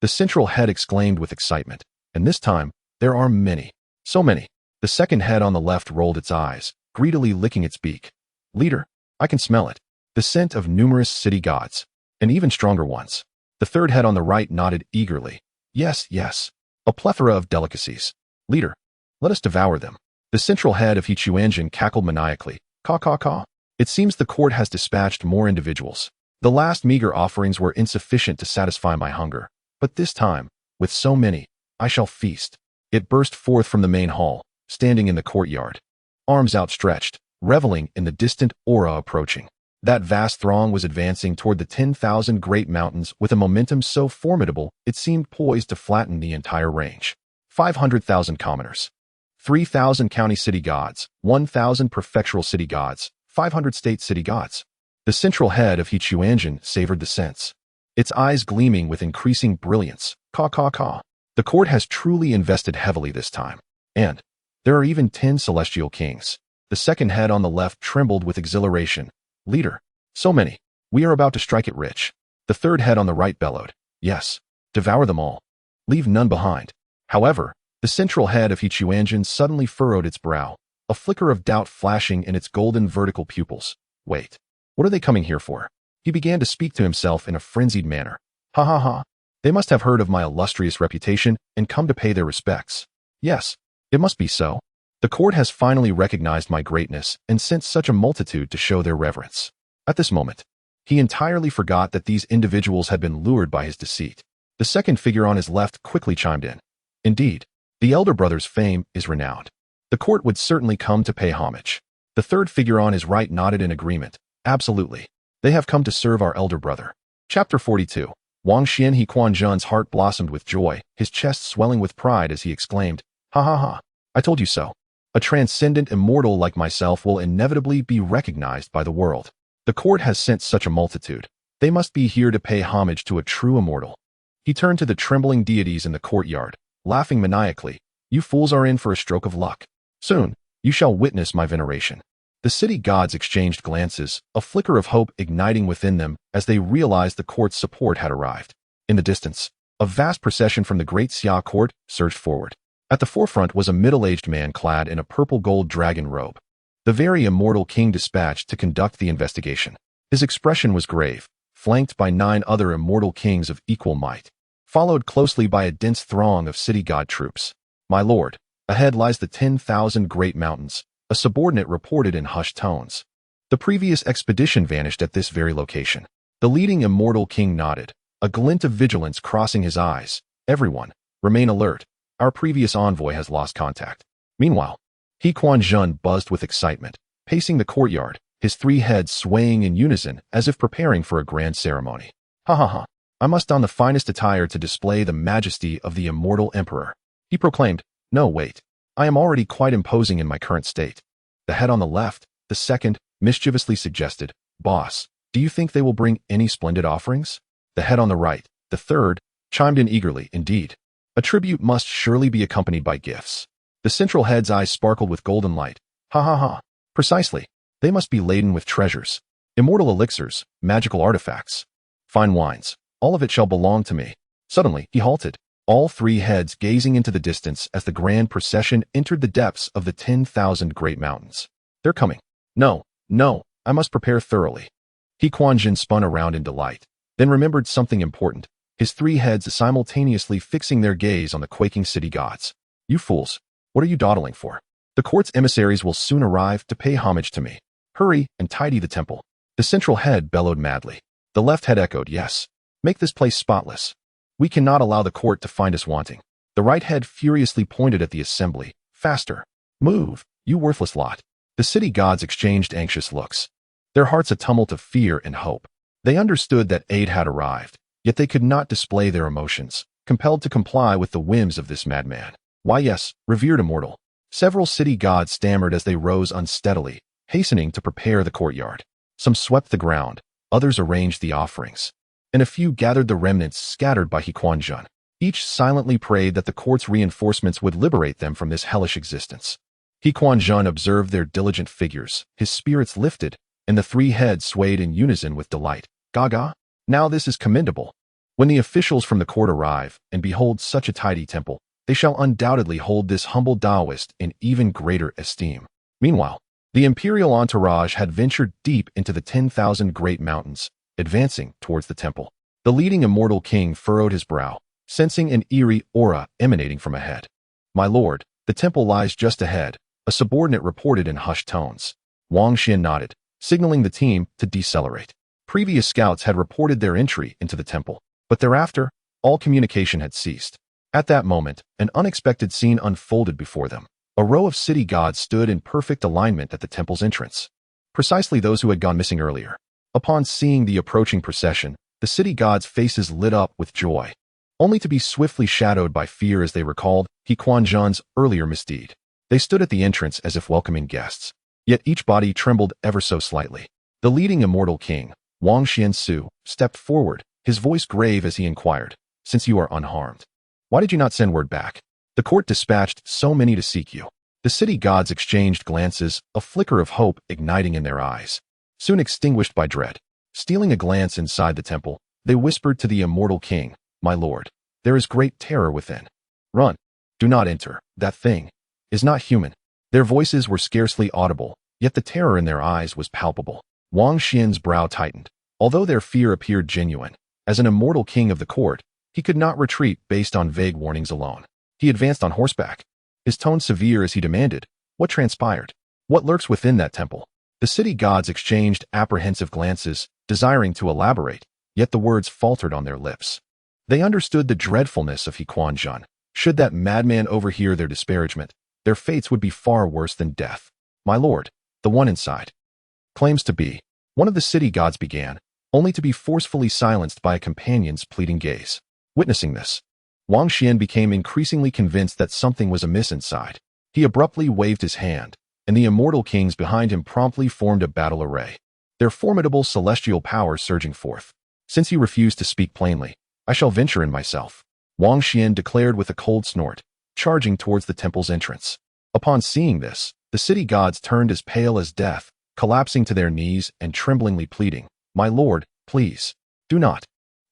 The central head exclaimed with excitement. And this time, there are many. So many. The second head on the left rolled its eyes, greedily licking its beak. Leader, I can smell it. The scent of numerous city gods, and even stronger ones. The third head on the right nodded eagerly. Yes, yes. A plethora of delicacies. Leader, let us devour them. The central head of Quanzhen cackled maniacally. Caw caw caw. It seems the court has dispatched more individuals. The last meager offerings were insufficient to satisfy my hunger, but this time, with so many, I shall feast. It burst forth from the main hall, standing in the courtyard, arms outstretched, reveling in the distant aura approaching. That vast throng was advancing toward the 10,000 great mountains with a momentum so formidable it seemed poised to flatten the entire range. 500,000 commoners, 3,000 county city gods, 1,000 prefectural city gods, 500 state city gods. The central head of Quanzhen savored the scents, its eyes gleaming with increasing brilliance. Caw caw caw. The court has truly invested heavily this time. And there are even 10 celestial kings. The second head on the left trembled with exhilaration. Leader, so many. We are about to strike it rich. The third head on the right bellowed. Yes, devour them all. Leave none behind. However, the central head of Quanzhen suddenly furrowed its brow, a flicker of doubt flashing in its golden vertical pupils. Wait, what are they coming here for? He began to speak to himself in a frenzied manner. Ha ha ha. They must have heard of my illustrious reputation and come to pay their respects. Yes, it must be so. The court has finally recognized my greatness and sent such a multitude to show their reverence. At this moment, he entirely forgot that these individuals had been lured by his deceit. The second figure on his left quickly chimed in. Indeed, the elder brother's fame is renowned. The court would certainly come to pay homage. The third figure on his right nodded in agreement. Absolutely. They have come to serve our elder brother. Chapter 42. Wang Xianhe Quanzhen's heart blossomed with joy, his chest swelling with pride as he exclaimed, Ha ha ha, I told you so. A transcendent immortal like myself will inevitably be recognized by the world. The court has sent such a multitude. They must be here to pay homage to a true immortal. He turned to the trembling deities in the courtyard, laughing maniacally. You fools are in for a stroke of luck. Soon, you shall witness my veneration. The city gods exchanged glances, a flicker of hope igniting within them as they realized the court's support had arrived. In the distance, A vast procession from the great Xia court surged forward. At the forefront was a middle-aged man clad in a purple-gold dragon robe. The very immortal king dispatched to conduct the investigation. His expression was grave, flanked by 9 other immortal kings of equal might, followed closely by a dense throng of city god troops. My lord, ahead lies the 10,000 great mountains, a subordinate reported in hushed tones. The previous expedition vanished at this very location. The leading immortal king nodded, a glint of vigilance crossing his eyes. Everyone, remain alert. Our previous envoy has lost contact. Meanwhile, Quanzhen buzzed with excitement, pacing the courtyard, his 3 heads swaying in unison as if preparing for a grand ceremony. Ha ha ha. I must don the finest attire to display the majesty of the immortal emperor. He proclaimed. No, wait. I am already quite imposing in my current state. The head on the left, the second, mischievously suggested, Boss, do you think they will bring any splendid offerings? The head on the right, the third, chimed in eagerly. Indeed. A tribute must surely be accompanied by gifts. The central head's eyes sparkled with golden light. Ha ha ha. Precisely. They must be laden with treasures. Immortal elixirs, magical artifacts, fine wines. All of it shall belong to me. Suddenly, he halted, all 3 heads gazing into the distance as the grand procession entered the depths of the 10,000 great mountains. They're coming. No, no, I must prepare thoroughly. Quanzhen spun around in delight, then remembered something important, his 3 heads simultaneously fixing their gaze on the quaking city gods. You fools, what are you dawdling for? The court's emissaries will soon arrive to pay homage to me. Hurry and tidy the temple. The central head bellowed madly. The left head echoed, yes. Make this place spotless. We cannot allow the court to find us wanting. The right head furiously pointed at the assembly. Faster. Move, you worthless lot. The city gods exchanged anxious looks, their hearts a tumult of fear and hope. They understood that aid had arrived, yet they could not display their emotions, compelled to comply with the whims of this madman. Why yes, revered immortal. Several city gods stammered as they rose unsteadily, hastening to prepare the courtyard. Some swept the ground, others arranged the offerings, and a few gathered the remnants scattered by Quanzhen. Each silently prayed that the court's reinforcements would liberate them from this hellish existence. Quanzhen observed their diligent figures, his spirits lifted, and the 3 heads swayed in unison with delight. Gaga? Now this is commendable. When the officials from the court arrive and behold such a tidy temple, they shall undoubtedly hold this humble Taoist in even greater esteem. Meanwhile, the imperial entourage had ventured deep into the 10,000 great mountains, advancing towards the temple. The leading immortal king furrowed his brow, sensing an eerie aura emanating from ahead. My lord, the temple lies just ahead, a subordinate reported in hushed tones. Wang Xian nodded, signaling the team to decelerate. Previous scouts had reported their entry into the temple, but thereafter, all communication had ceased. At that moment, an unexpected scene unfolded before them. A row of city gods stood in perfect alignment at the temple's entrance. Precisely those who had gone missing earlier. Upon seeing the approaching procession, the city gods' faces lit up with joy, only to be swiftly shadowed by fear as they recalled Quanzhen's earlier misdeed. They stood at the entrance as if welcoming guests, yet each body trembled ever so slightly. The leading immortal king, Wang Xiansu, stepped forward, his voice grave as he inquired, since you are unharmed, why did you not send word back? The court dispatched so many to seek you. The city gods exchanged glances, a flicker of hope igniting in their eyes, soon extinguished by dread. Stealing a glance inside the temple, they whispered to the immortal king, My lord, there is great terror within. Run. Do not enter. That thing is not human. Their voices were scarcely audible, yet the terror in their eyes was palpable. Wang Xian's brow tightened. Although their fear appeared genuine, as an immortal king of the court, he could not retreat based on vague warnings alone. He advanced on horseback, his tone severe as he demanded, What transpired? What lurks within that temple? The city gods exchanged apprehensive glances, desiring to elaborate, yet the words faltered on their lips. They understood the dreadfulness of Quanzhen. Should that madman overhear their disparagement, their fates would be far worse than death. My lord, the one inside claims to be. One of the city gods began, only to be forcefully silenced by a companion's pleading gaze. Witnessing this, Wang Xian became increasingly convinced that something was amiss inside. He abruptly waved his hand, and the immortal kings behind him promptly formed a battle array, their formidable celestial power surging forth. Since he refused to speak plainly, I shall venture in myself, Wang Xian declared with a cold snort, charging towards the temple's entrance. Upon seeing this, the city gods turned as pale as death, collapsing to their knees and tremblingly pleading, My lord, please, do not.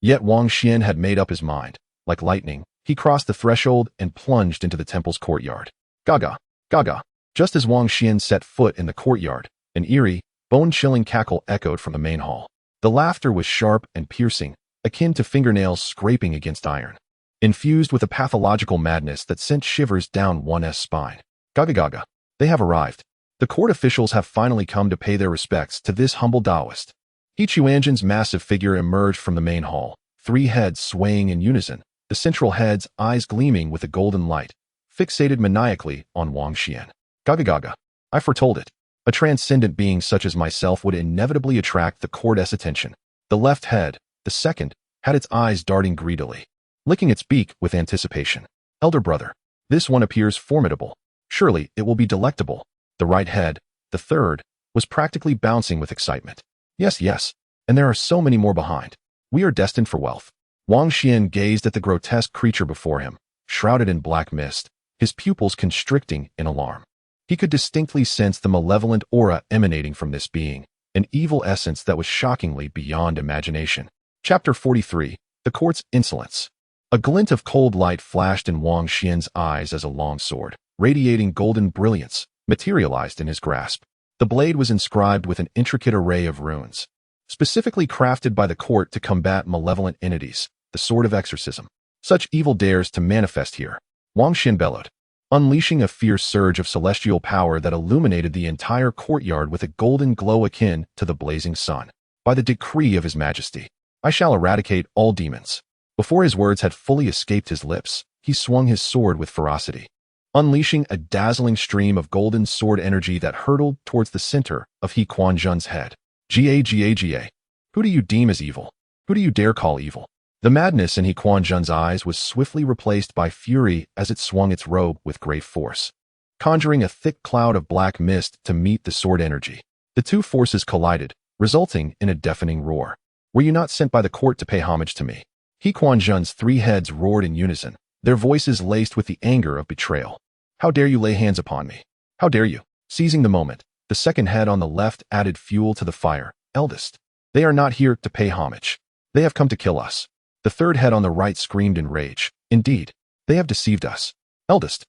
Yet Wang Xian had made up his mind. like lightning, he crossed the threshold and plunged into the temple's courtyard. Gaga, gaga. Just as Wang Xian set foot in the courtyard, an eerie, bone-chilling cackle echoed from the main hall. The laughter was sharp and piercing, akin to fingernails scraping against iron, infused with a pathological madness that sent shivers down one's spine. Gaga gaga. They have arrived. The court officials have finally come to pay their respects to this humble Taoist. He Chuanzhen's massive figure emerged from the main hall, 3 heads swaying in unison, the central head's eyes gleaming with a golden light, fixated maniacally on Wang Xian. Gaga gaga. I foretold it. A transcendent being such as myself would inevitably attract the court's attention. The left head, the second, had its eyes darting greedily, licking its beak with anticipation. Elder brother, this one appears formidable. Surely it will be delectable. The right head, the third, was practically bouncing with excitement. Yes, yes, and there are so many more behind. We are destined for wealth. Wang Xian gazed at the grotesque creature before him, shrouded in black mist, his pupils constricting in alarm. He could distinctly sense the malevolent aura emanating from this being, an evil essence that was shockingly beyond imagination. Chapter 43. The Court's Insolence. A glint of cold light flashed in Wang Xian's eyes as a long sword, radiating golden brilliance, materialized in his grasp. The blade was inscribed with an intricate array of runes, specifically crafted by the court to combat malevolent entities, the sword of exorcism. Such evil dares to manifest here. Wang Xian bellowed, unleashing a fierce surge of celestial power that illuminated the entire courtyard with a golden glow akin to the blazing sun. By the decree of his majesty, I shall eradicate all demons. Before his words had fully escaped his lips, he swung his sword with ferocity, unleashing a dazzling stream of golden sword energy that hurtled towards the center of He Quanzhen's head. Ga. Who do you deem as evil? Who do you dare call evil? The madness in He Quanzhen's eyes was swiftly replaced by fury as it swung its robe with great force, conjuring a thick cloud of black mist to meet the sword energy. The two forces collided, resulting in a deafening roar. Were you not sent by the court to pay homage to me? He Quanzhen's 3 heads roared in unison, their voices laced with the anger of betrayal. How dare you lay hands upon me? How dare you? Seizing the moment, the second head on the left added fuel to the fire. Eldest, they are not here to pay homage. They have come to kill us. The third head on the right screamed in rage. Indeed, they have deceived us. Eldest,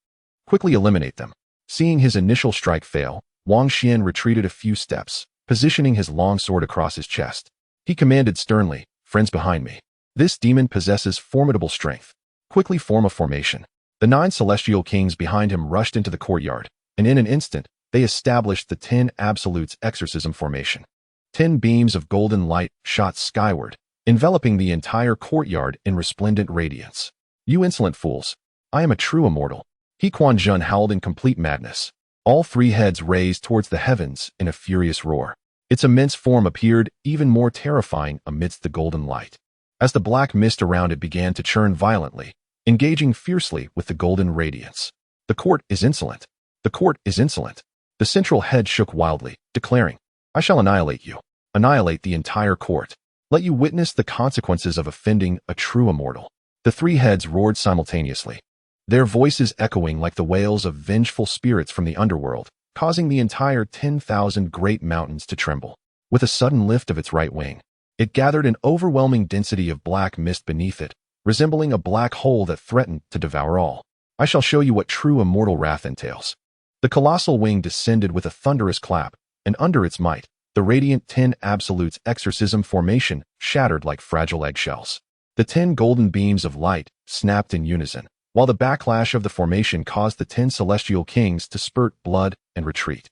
quickly eliminate them. Seeing his initial strike fail, Wang Xian retreated a few steps, positioning his long sword across his chest. He commanded sternly, friends behind me. This demon possesses formidable strength. Quickly form a formation. The 9 celestial kings behind him rushed into the courtyard, and in an instant, they established the 10 Absolutes exorcism formation. 10 beams of golden light shot skyward, enveloping the entire courtyard in resplendent radiance. You insolent fools! I am a true immortal. He Quanzhen howled in complete madness. All 3 heads raised towards the heavens in a furious roar. Its immense form appeared even more terrifying amidst the golden light, as the black mist around it began to churn violently, engaging fiercely with the golden radiance. The court is insolent. The court is insolent. The central head shook wildly, declaring, I shall annihilate you. Annihilate the entire court. Let you witness the consequences of offending a true immortal. The 3 heads roared simultaneously, their voices echoing like the wails of vengeful spirits from the underworld, causing the entire 10,000 great mountains to tremble. With a sudden lift of its right wing, it gathered an overwhelming density of black mist beneath it, resembling a black hole that threatened to devour all. I shall show you what true immortal wrath entails. The colossal wing descended with a thunderous clap, and under its might, the radiant 10 Absolutes exorcism formation shattered like fragile eggshells. The 10 golden beams of light snapped in unison, while the backlash of the formation caused the 10 celestial kings to spurt blood and retreat.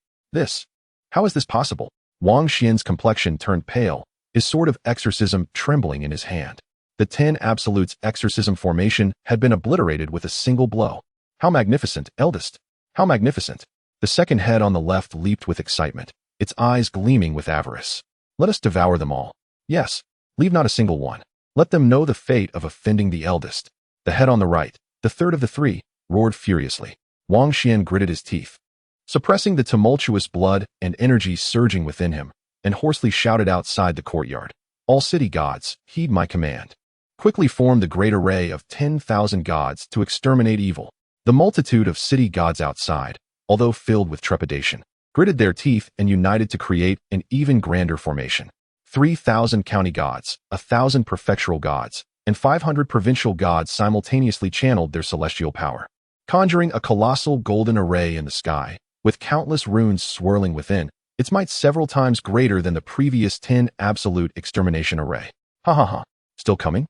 How is this possible? Wang Xian's complexion turned pale, his sword of exorcism trembling in his hand. The 10 Absolutes exorcism formation had been obliterated with a single blow. How magnificent, eldest! How magnificent! The second head on the left leaped with excitement, its eyes gleaming with avarice. Let us devour them all. Yes, leave not a single one. Let them know the fate of offending the eldest. The head on the right, the third of the 3, roared furiously. Wang Xian gritted his teeth, suppressing the tumultuous blood and energy surging within him, and hoarsely shouted outside the courtyard. All city gods, heed my command. Quickly form the great array of 10,000 gods to exterminate evil. The multitude of city gods outside, although filled with trepidation, gritted their teeth and united to create an even grander formation. 3,000 county gods, 1,000 prefectural gods, and 500 provincial gods simultaneously channeled their celestial power, conjuring a colossal golden array in the sky, with countless runes swirling within, its might several times greater than the previous 10 absolute extermination array. Ha ha ha. Still coming?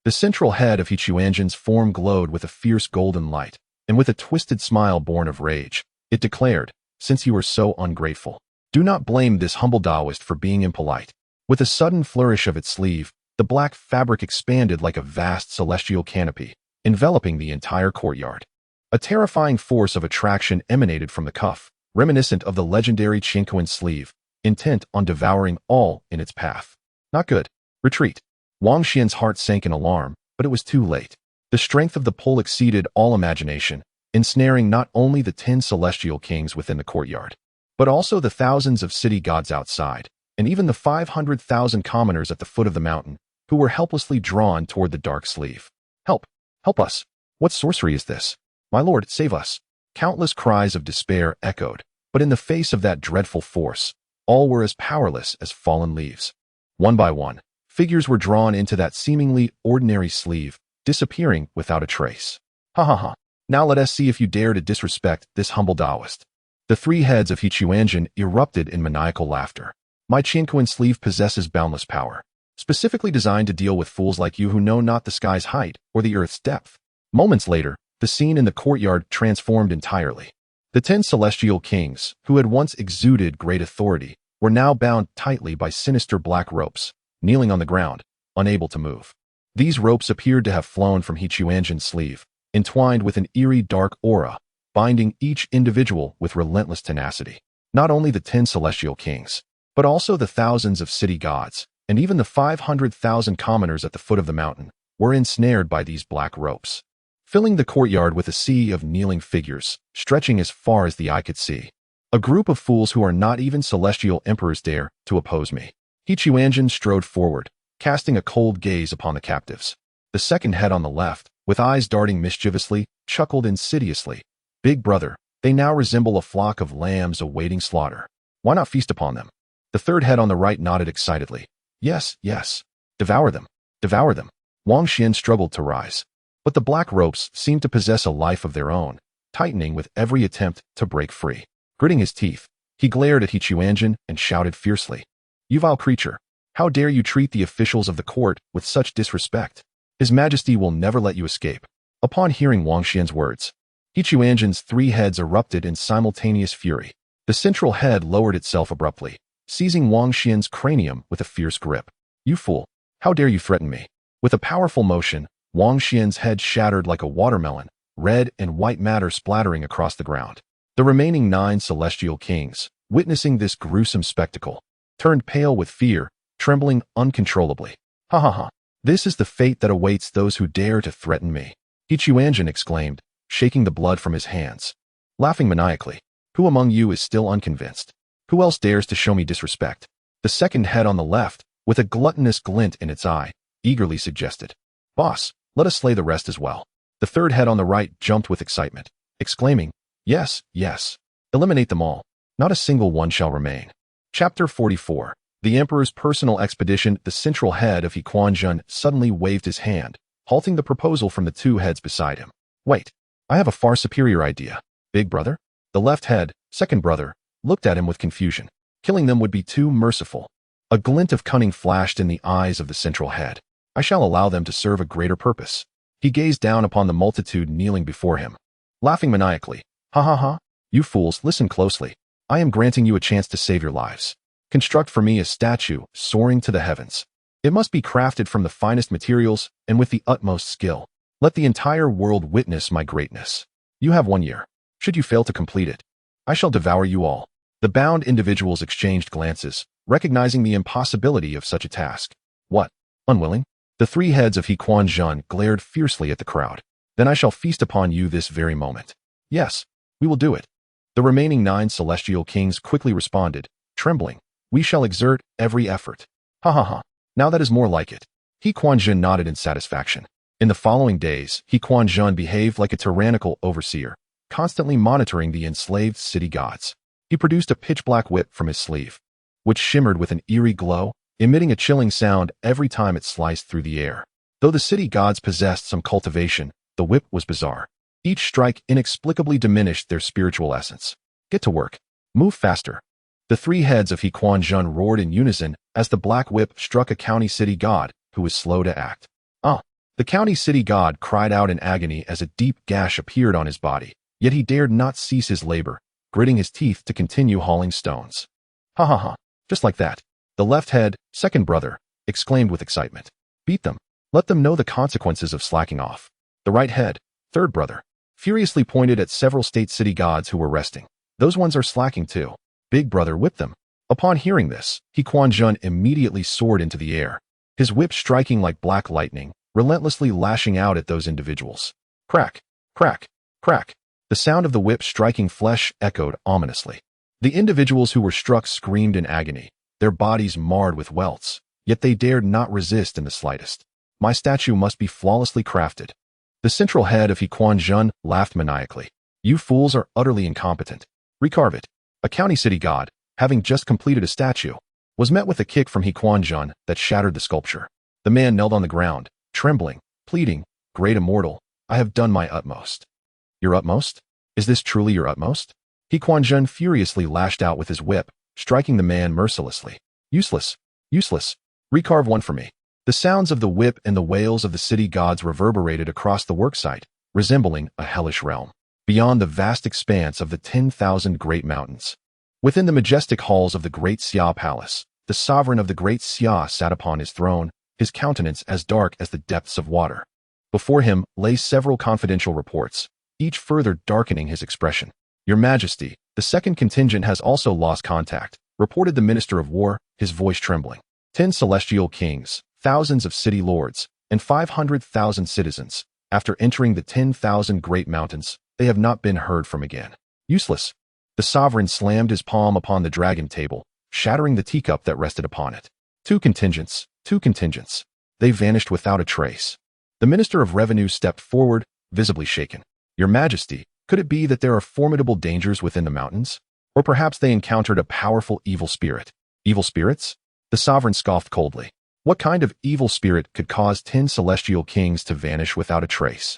The central head of Quanzhen's form glowed with a fierce golden light, and with a twisted smile born of rage, it declared, "Since you are so ungrateful, do not blame this humble Taoist for being impolite." With a sudden flourish of its sleeve, the black fabric expanded like a vast celestial canopy, enveloping the entire courtyard. A terrifying force of attraction emanated from the cuff, reminiscent of the legendary Quanzhen sleeve, intent on devouring all in its path. Not good. Retreat. Wang Xian's heart sank in alarm, but it was too late. The strength of the pull exceeded all imagination, ensnaring not only the 10 celestial kings within the courtyard, but also the thousands of city gods outside, and even the 500,000 commoners at the foot of the mountain, who were helplessly drawn toward the dark sleeve. Help! Help us! What sorcery is this? My lord, save us! Countless cries of despair echoed, but in the face of that dreadful force, all were as powerless as fallen leaves. One by one, figures were drawn into that seemingly ordinary sleeve, disappearing without a trace. Ha ha ha. Now let us see if you dare to disrespect this humble Taoist. The 3 heads of Quanzhen erupted in maniacal laughter. My Quanzhen sleeve possesses boundless power, specifically designed to deal with fools like you who know not the sky's height or the earth's depth. Moments later, the scene in the courtyard transformed entirely. The 10 celestial kings, who had once exuded great authority, were now bound tightly by sinister black ropes, kneeling on the ground, unable to move. These ropes appeared to have flown from Quanzhen's sleeve, entwined with an eerie dark aura, binding each individual with relentless tenacity. Not only the 10 celestial kings, but also the thousands of city gods, and even the 500,000 commoners at the foot of the mountain, were ensnared by these black ropes, filling the courtyard with a sea of kneeling figures, stretching as far as the eye could see. A group of fools who are not even celestial emperors dare to oppose me. Quanzhen strode forward, casting a cold gaze upon the captives. The second head on the left, with eyes darting mischievously, chuckled insidiously. Big brother, they now resemble a flock of lambs awaiting slaughter. Why not feast upon them? The third head on the right nodded excitedly. Yes, yes. Devour them. Devour them. Wang Xian struggled to rise, but the black ropes seemed to possess a life of their own, tightening with every attempt to break free. Gritting his teeth, he glared at Quanzhen and shouted fiercely, "You vile creature, how dare you treat the officials of the court with such disrespect? His Majesty will never let you escape." Upon hearing Wang Xian's words, Quanzhen's 3 heads erupted in simultaneous fury. The central head lowered itself abruptly, seizing Wang Xian's cranium with a fierce grip. "You fool, how dare you threaten me?" With a powerful motion, Wang Xian's head shattered like a watermelon, red and white matter splattering across the ground. The remaining 9 celestial kings, witnessing this gruesome spectacle, turned pale with fear, trembling uncontrollably. Ha ha ha. This is the fate that awaits those who dare to threaten me, Quanzhen exclaimed, shaking the blood from his hands. Laughing maniacally, "Who among you is still unconvinced? Who else dares to show me disrespect?" The second head on the left, with a gluttonous glint in its eye, eagerly suggested, "Boss, let us slay the rest as well." The third head on the right jumped with excitement, exclaiming, "Yes, yes. Eliminate them all. Not a single one shall remain." Chapter 44. The Emperor's Personal Expedition. The central head of Quanzhen suddenly waved his hand, halting the proposal from the 2 heads beside him. "Wait, I have a far superior idea. Big brother?" The left head, second brother, looked at him with confusion. Killing them would be too merciful. A glint of cunning flashed in the eyes of the central head. "I shall allow them to serve a greater purpose." He gazed down upon the multitude kneeling before him, laughing maniacally. "Ha ha ha. You fools, listen closely. I am granting you a chance to save your lives. Construct for me a statue soaring to the heavens. It must be crafted from the finest materials and with the utmost skill. Let the entire world witness my greatness. You have 1 year. Should you fail to complete it, I shall devour you all." The bound individuals exchanged glances, recognizing the impossibility of such a task. "What? Unwilling?" The 3 heads of Quanzhen glared fiercely at the crowd. "Then I shall feast upon you this very moment." "Yes, we will do it." The remaining 9 celestial kings quickly responded, trembling. "We shall exert every effort." Ha ha ha. Now that is more like it. Quanzhen nodded in satisfaction. In the following days, Quanzhen behaved like a tyrannical overseer, constantly monitoring the enslaved city gods. He produced a pitch-black whip from his sleeve, which shimmered with an eerie glow, emitting a chilling sound every time it sliced through the air. Though the city gods possessed some cultivation, the whip was bizarre. Each strike inexplicably diminished their spiritual essence. Get to work. Move faster. The three heads of Quanzhen roared in unison as the black whip struck a county city god who was slow to act. The county city god cried out in agony as a deep gash appeared on his body, yet he dared not cease his labor, gritting his teeth to continue hauling stones. Ha ha ha, just like that. The left head, second brother, exclaimed with excitement. Beat them. Let them know the consequences of slacking off. The right head, third brother, furiously pointed at several state city gods who were resting. Those ones are slacking too. Big brother whipped them. Upon hearing this, Quanzhen immediately soared into the air, his whip striking like black lightning, relentlessly lashing out at those individuals. Crack, crack, crack. The sound of the whip striking flesh echoed ominously. The individuals who were struck screamed in agony, their bodies marred with welts, yet they dared not resist in the slightest. My statue must be flawlessly crafted. The central head of Quanzhen laughed maniacally. You fools are utterly incompetent. Recarve it. A county city god, having just completed a statue, was met with a kick from Quanzhen that shattered the sculpture. The man knelt on the ground, trembling, pleading, Great Immortal, I have done my utmost. Your utmost? Is this truly your utmost? Quanzhen furiously lashed out with his whip, striking the man mercilessly. Useless, useless. Recarve one for me. The sounds of the whip and the wails of the city gods reverberated across the worksite, resembling a hellish realm, beyond the vast expanse of the 10,000 great mountains. Within the majestic halls of the Great Xia Palace, the sovereign of the Great Xia sat upon his throne, his countenance as dark as the depths of water. Before him lay several confidential reports, each further darkening his expression. Your Majesty, the second contingent has also lost contact, reported the Minister of War, his voice trembling. 10 celestial kings, thousands of city lords, and 500,000 citizens. After entering the 10,000 great mountains, they have not been heard from again. Useless. The sovereign slammed his palm upon the dragon table, shattering the teacup that rested upon it. Two contingents. They vanished without a trace. The Minister of Revenue stepped forward, visibly shaken. Your Majesty, could it be that there are formidable dangers within the mountains? Or perhaps they encountered a powerful evil spirit? Evil spirits? The sovereign scoffed coldly. What kind of evil spirit could cause 10 celestial kings to vanish without a trace?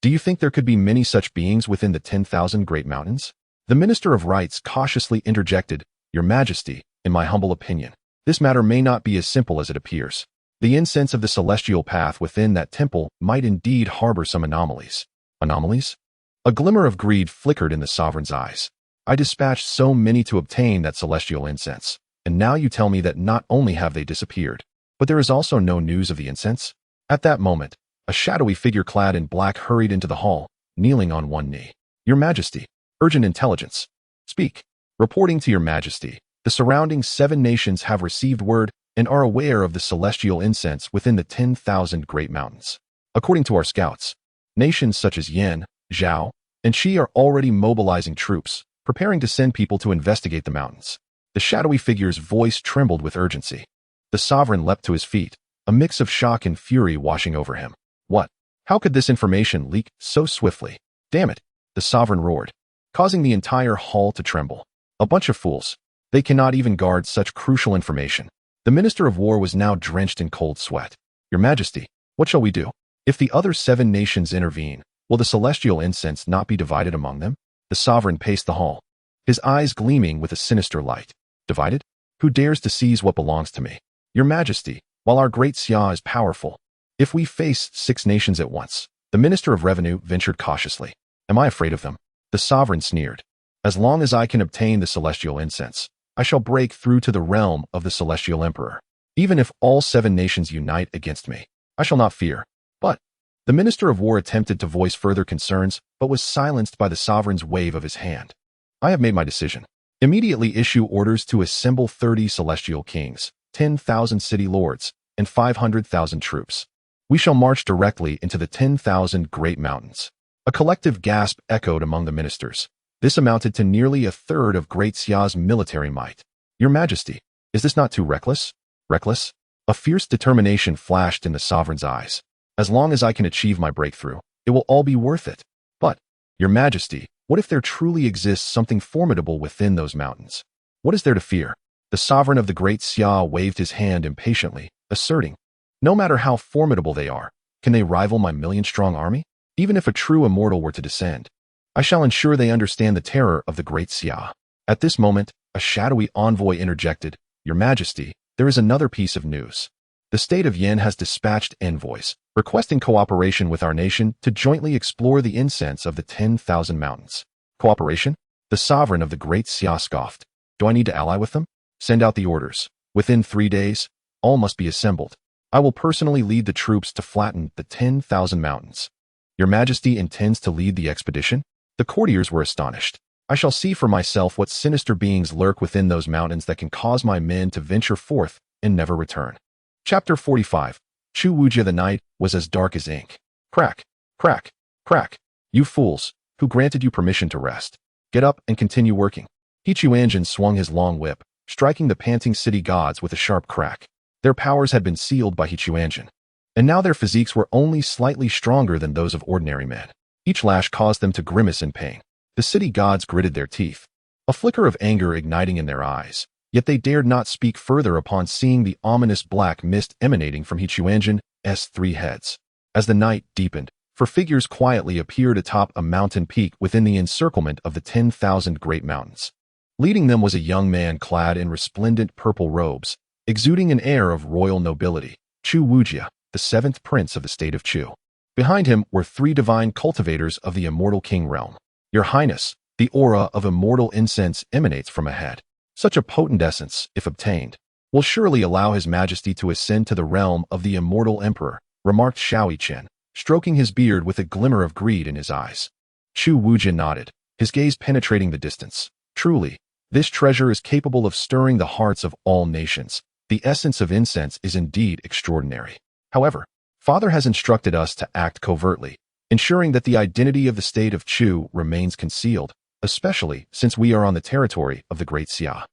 Do you think there could be many such beings within the 10,000 great mountains? The Minister of Rites cautiously interjected, Your Majesty, in my humble opinion, this matter may not be as simple as it appears. The incense of the celestial path within that temple might indeed harbor some anomalies. Anomalies? A glimmer of greed flickered in the sovereign's eyes. I dispatched so many to obtain that celestial incense, and now you tell me that not only have they disappeared, but there is also no news of the incense? At that moment, a shadowy figure clad in black hurried into the hall, kneeling on one knee. Your Majesty, urgent intelligence. Speak. Reporting to Your Majesty, the surrounding 7 nations have received word and are aware of the celestial incense within the 10,000 great mountains. According to our scouts, nations such as Yin, Zhao, and Qi are already mobilizing troops, preparing to send people to investigate the mountains. The shadowy figure's voice trembled with urgency. The sovereign leapt to his feet, a mix of shock and fury washing over him. What? How could this information leak so swiftly? Damn it! The sovereign roared, causing the entire hall to tremble. A bunch of fools. They cannot even guard such crucial information. The Minister of War was now drenched in cold sweat. Your Majesty, what shall we do? If the other 7 nations intervene, will the celestial incense not be divided among them? The sovereign paced the hall, his eyes gleaming with a sinister light. Divided? Who dares to seize what belongs to me? Your Majesty, while our great Xia is powerful, if we face 6 nations at once, the Minister of Revenue ventured cautiously. Am I afraid of them? The sovereign sneered. As long as I can obtain the celestial incense, I shall break through to the realm of the celestial emperor. Even if all 7 nations unite against me, I shall not fear. But the Minister of War attempted to voice further concerns, but was silenced by the sovereign's wave of his hand. I have made my decision. Immediately issue orders to assemble 30 celestial kings, 10,000 city lords, and 500,000 troops. We shall march directly into the 10,000 great mountains. A collective gasp echoed among the ministers. This amounted to nearly a third of Great Xia's military might. Your Majesty, is this not too reckless? Reckless? A fierce determination flashed in the sovereign's eyes. As long as I can achieve my breakthrough, it will all be worth it. But, Your Majesty, what if there truly exists something formidable within those mountains? What is there to fear? The sovereign of the Great Xia waved his hand impatiently, asserting, no matter how formidable they are, Can they rival my million-strong army? Even if a true immortal were to descend, I shall ensure they understand the terror of the great Xia. At this moment, a shadowy envoy interjected, Your Majesty, there is another piece of news. The state of Yin has dispatched envoys, requesting cooperation with our nation to jointly explore the incense of the 10,000 mountains. Cooperation? The sovereign of the great Xia scoffed. Do I need to ally with them? Send out the orders. Within 3 days, all must be assembled. I will personally lead the troops to flatten the 10,000 mountains. Your Majesty intends to lead the expedition? The courtiers were astonished. I shall see for myself what sinister beings lurk within those mountains that can cause my men to venture forth and never return. Chapter 45. Chu Wujia the night was as dark as ink. Crack, crack, crack. You fools, who granted you permission to rest? Get up and continue working. He Quanzhen swung his long whip, striking the panting city gods with a sharp crack. Their powers had been sealed by He Quanzhen, and now their physiques were only slightly stronger than those of ordinary men. Each lash caused them to grimace in pain. The city gods gritted their teeth, a flicker of anger igniting in their eyes. Yet they dared not speak further upon seeing the ominous black mist emanating from He Quanzhen's 3 heads. As the night deepened, 4 figures quietly appeared atop a mountain peak within the encirclement of the 10,000 great mountains. Leading them was a young man clad in resplendent purple robes, exuding an air of royal nobility, Chu Wujia, the 7th prince of the state of Chu. Behind him were 3 divine cultivators of the immortal king realm. Your Highness, the aura of immortal incense emanates from a head. Such a potent essence, if obtained, will surely allow His Majesty to ascend to the realm of the immortal emperor, remarked Shaoyi Chen, stroking his beard with a glimmer of greed in his eyes. Chu Wujia nodded, his gaze penetrating the distance. Truly, this treasure is capable of stirring the hearts of all nations. The essence of incense is indeed extraordinary. However, Father has instructed us to act covertly, ensuring that the identity of the state of Chu remains concealed, especially since we are on the territory of the great Xia.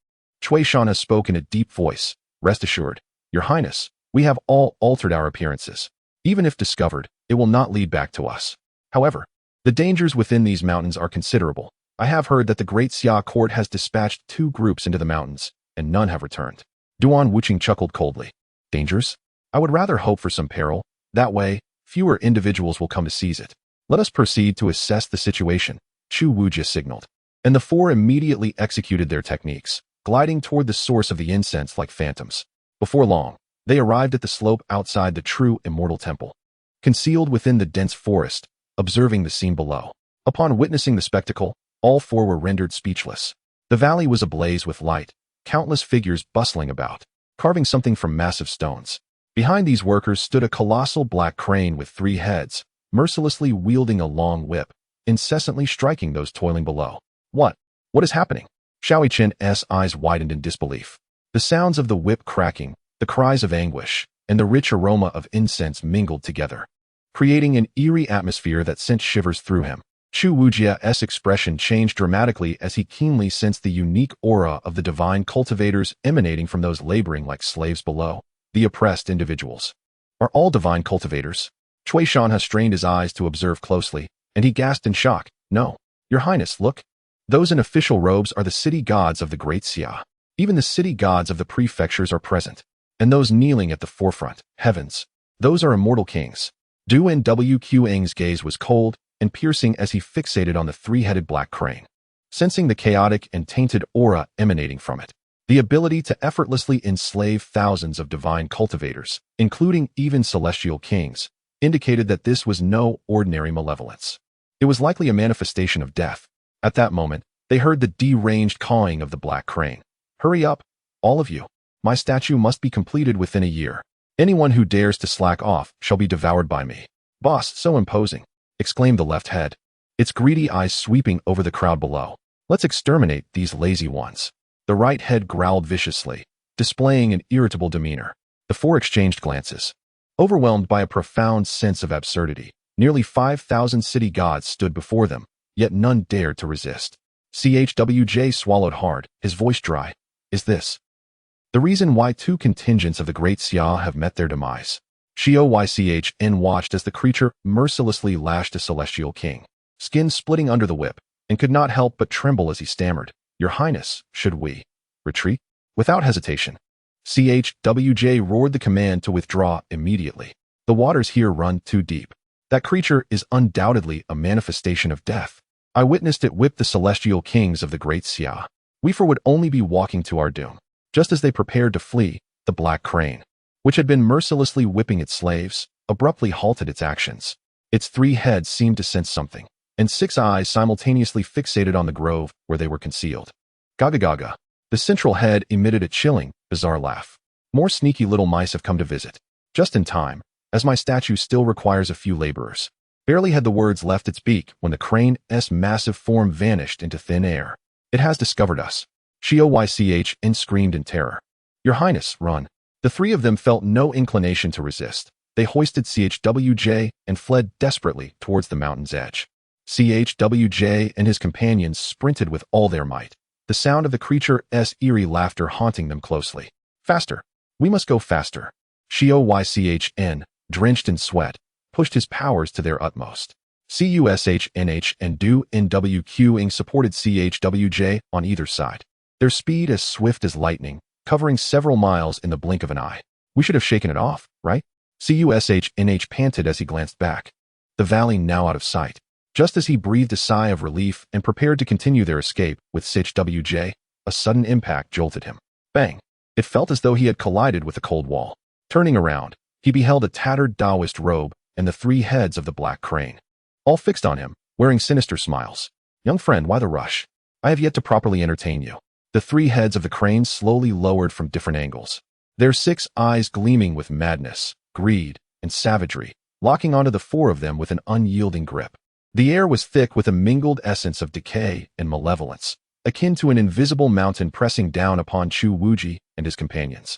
Cui Shan spoke in a deep voice. Rest assured, Your Highness, we have all altered our appearances. Even if discovered, it will not lead back to us. However, the dangers within these mountains are considerable. I have heard that the great Xia court has dispatched 2 groups into the mountains, and none have returned. Duan Wuqing chuckled coldly. Dangers? I would rather hope for some peril. That way, fewer individuals will come to seize it. Let us proceed to assess the situation, Chu Wujia signaled. And the 4 immediately executed their techniques, gliding toward the source of the incense like phantoms. Before long, they arrived at the slope outside the true immortal temple. Concealed within the dense forest, observing the scene below. Upon witnessing the spectacle, all 4 were rendered speechless. The valley was ablaze with light, countless figures bustling about, carving something from massive stones. Behind these workers stood a colossal black crane with 3 heads, mercilessly wielding a long whip, incessantly striking those toiling below. What is happening? Shaoyi Chen's eyes widened in disbelief. The sounds of the whip cracking, the cries of anguish, and the rich aroma of incense mingled together, creating an eerie atmosphere that sent shivers through him. Chu Wujia's expression changed dramatically as he keenly sensed the unique aura of the divine cultivators emanating from those laboring like slaves below, the oppressed individuals. Are all divine cultivators? Cui Shan strained his eyes to observe closely, and he gasped in shock. No, Your Highness, look. Those in official robes are the city gods of the great Xia. Even the city gods of the prefectures are present. And those kneeling at the forefront, heavens, those are immortal kings. Du Nwqing's gaze was cold and piercing as he fixated on the 3-headed black crane. Sensing the chaotic and tainted aura emanating from it, the ability to effortlessly enslave thousands of divine cultivators, including even celestial kings, indicated that this was no ordinary malevolence. It was likely a manifestation of death. At that moment, they heard the deranged cawing of the black crane. Hurry up, all of you. My statue must be completed within a year. Anyone who dares to slack off shall be devoured by me. Boss, so imposing, exclaimed the left head, its greedy eyes sweeping over the crowd below. Let's exterminate these lazy ones. The right head growled viciously, displaying an irritable demeanor. The 4 exchanged glances. Overwhelmed by a profound sense of absurdity, nearly 5,000 city gods stood before them, yet none dared to resist. CHWJ swallowed hard, his voice dry. Is this the reason why 2 contingents of the great Xia have met their demise? Xiao watched as the creature mercilessly lashed a celestial king, skin splitting under the whip, and could not help but tremble as he stammered, Your Highness, should we retreat? Without hesitation, CHWJ roared the command to withdraw immediately. The waters here run too deep. That creature is undoubtedly a manifestation of death. I witnessed it whip the celestial kings of the great Xia. We would only be walking to our doom. Just as they prepared to flee, the black crane, which had been mercilessly whipping its slaves, abruptly halted its actions. Its 3 heads seemed to sense something, and 6 eyes simultaneously fixated on the grove where they were concealed. Gaga gaga. The central head emitted a chilling, bizarre laugh. More sneaky little mice have come to visit. Just in time, as my statue still requires a few laborers. Barely had the words left its beak when the crane's massive form vanished into thin air. It has discovered us. Shoych screamed in terror. Your Highness, run. The 3 of them felt no inclination to resist. They hoisted CHWJ and fled desperately towards the mountain's edge. CHWJ and his companions sprinted with all their might, the sound of the creature's eerie laughter haunting them closely. Faster. We must go faster. Shoych, drenched in sweat, pushed his powers to their utmost. CUSHNH and Do NWQing supported CHWJ on either side, their speed as swift as lightning, covering several miles in the blink of an eye. We should have shaken it off, right? CUSHNH panted as he glanced back. The valley now out of sight. Just as he breathed a sigh of relief and prepared to continue their escape with CHWJ, a sudden impact jolted him. Bang! It felt as though he had collided with a cold wall. Turning around, he beheld a tattered Taoist robe and the 3 heads of the black crane, all fixed on him, wearing sinister smiles. Young friend, why the rush? I have yet to properly entertain you. The 3 heads of the crane slowly lowered from different angles, their 6 eyes gleaming with madness, greed, and savagery, locking onto the 4 of them with an unyielding grip. The air was thick with a mingled essence of decay and malevolence, akin to an invisible mountain pressing down upon Chu Wuji and his companions,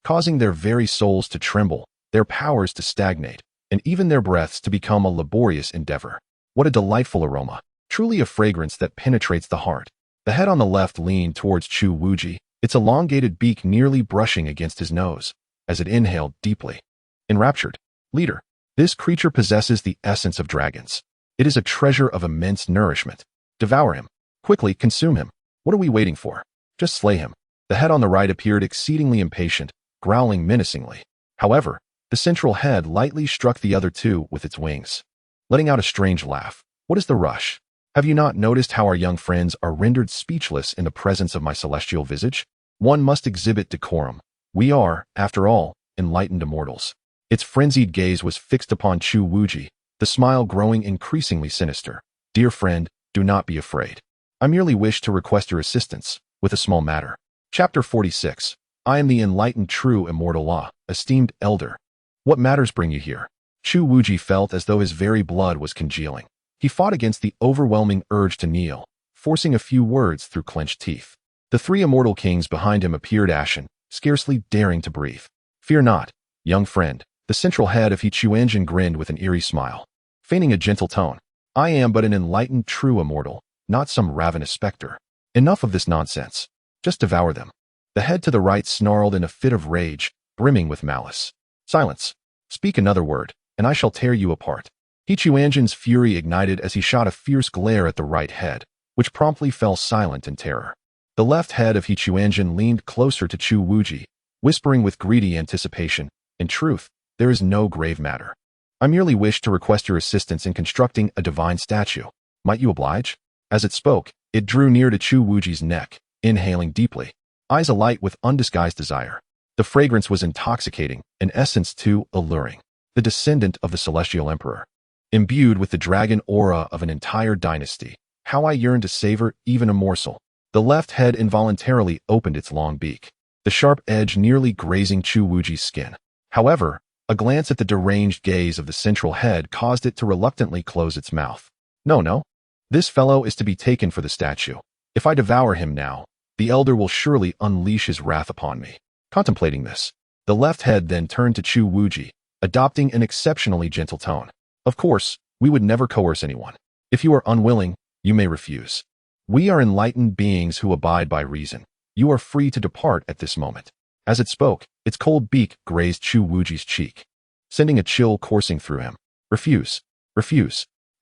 causing their very souls to tremble, their powers to stagnate, and even their breaths to become a laborious endeavor. What a delightful aroma, truly a fragrance that penetrates the heart. The head on the left leaned towards Chu Wuji, its elongated beak nearly brushing against his nose, as it inhaled deeply. Enraptured. Leader, this creature possesses the essence of dragons. It is a treasure of immense nourishment. Devour him. Quickly, consume him. What are we waiting for? Just slay him. The head on the right appeared exceedingly impatient, growling menacingly. However, the central head lightly struck the other 2 with its wings, letting out a strange laugh. What is the rush? Have you not noticed how our young friends are rendered speechless in the presence of my celestial visage? One must exhibit decorum. We are, after all, enlightened immortals. Its frenzied gaze was fixed upon Chu Wuji, the smile growing increasingly sinister. Dear friend, do not be afraid. I merely wish to request your assistance with a small matter. Chapter 46. I am the enlightened true immortal law, esteemed elder. What matters bring you here? Chu Wuji felt as though his very blood was congealing. He fought against the overwhelming urge to kneel, forcing a few words through clenched teeth. The 3 immortal kings behind him appeared ashen, scarcely daring to breathe. Fear not, young friend. The central head of Quanzhen grinned with an eerie smile, feigning a gentle tone. I am but an enlightened true immortal, not some ravenous specter. Enough of this nonsense. Just devour them. The head to the right snarled in a fit of rage, brimming with malice. Silence. Speak another word, and I shall tear you apart. Quanzhen's fury ignited as he shot a fierce glare at the right head, which promptly fell silent in terror. The left head of Quanzhen leaned closer to Chu Wuji, whispering with greedy anticipation, in truth, there is no grave matter. I merely wish to request your assistance in constructing a divine statue. Might you oblige? As it spoke, it drew near to Chu Wuji's neck, inhaling deeply, eyes alight with undisguised desire. The fragrance was intoxicating, an essence too alluring. The descendant of the celestial emperor, imbued with the dragon aura of an entire dynasty. How I yearned to savor even a morsel. The left head involuntarily opened its long beak, the sharp edge nearly grazing Chu Wuji's skin. However, a glance at the deranged gaze of the central head caused it to reluctantly close its mouth. No. This fellow is to be taken for the statue. If I devour him now, the elder will surely unleash his wrath upon me. Contemplating this, the left head then turned to Chu Wuji, adopting an exceptionally gentle tone. Of course, we would never coerce anyone. If you are unwilling, you may refuse. We are enlightened beings who abide by reason. You are free to depart at this moment. As it spoke, its cold beak grazed Chu Wuji's cheek, sending a chill coursing through him. Refuse.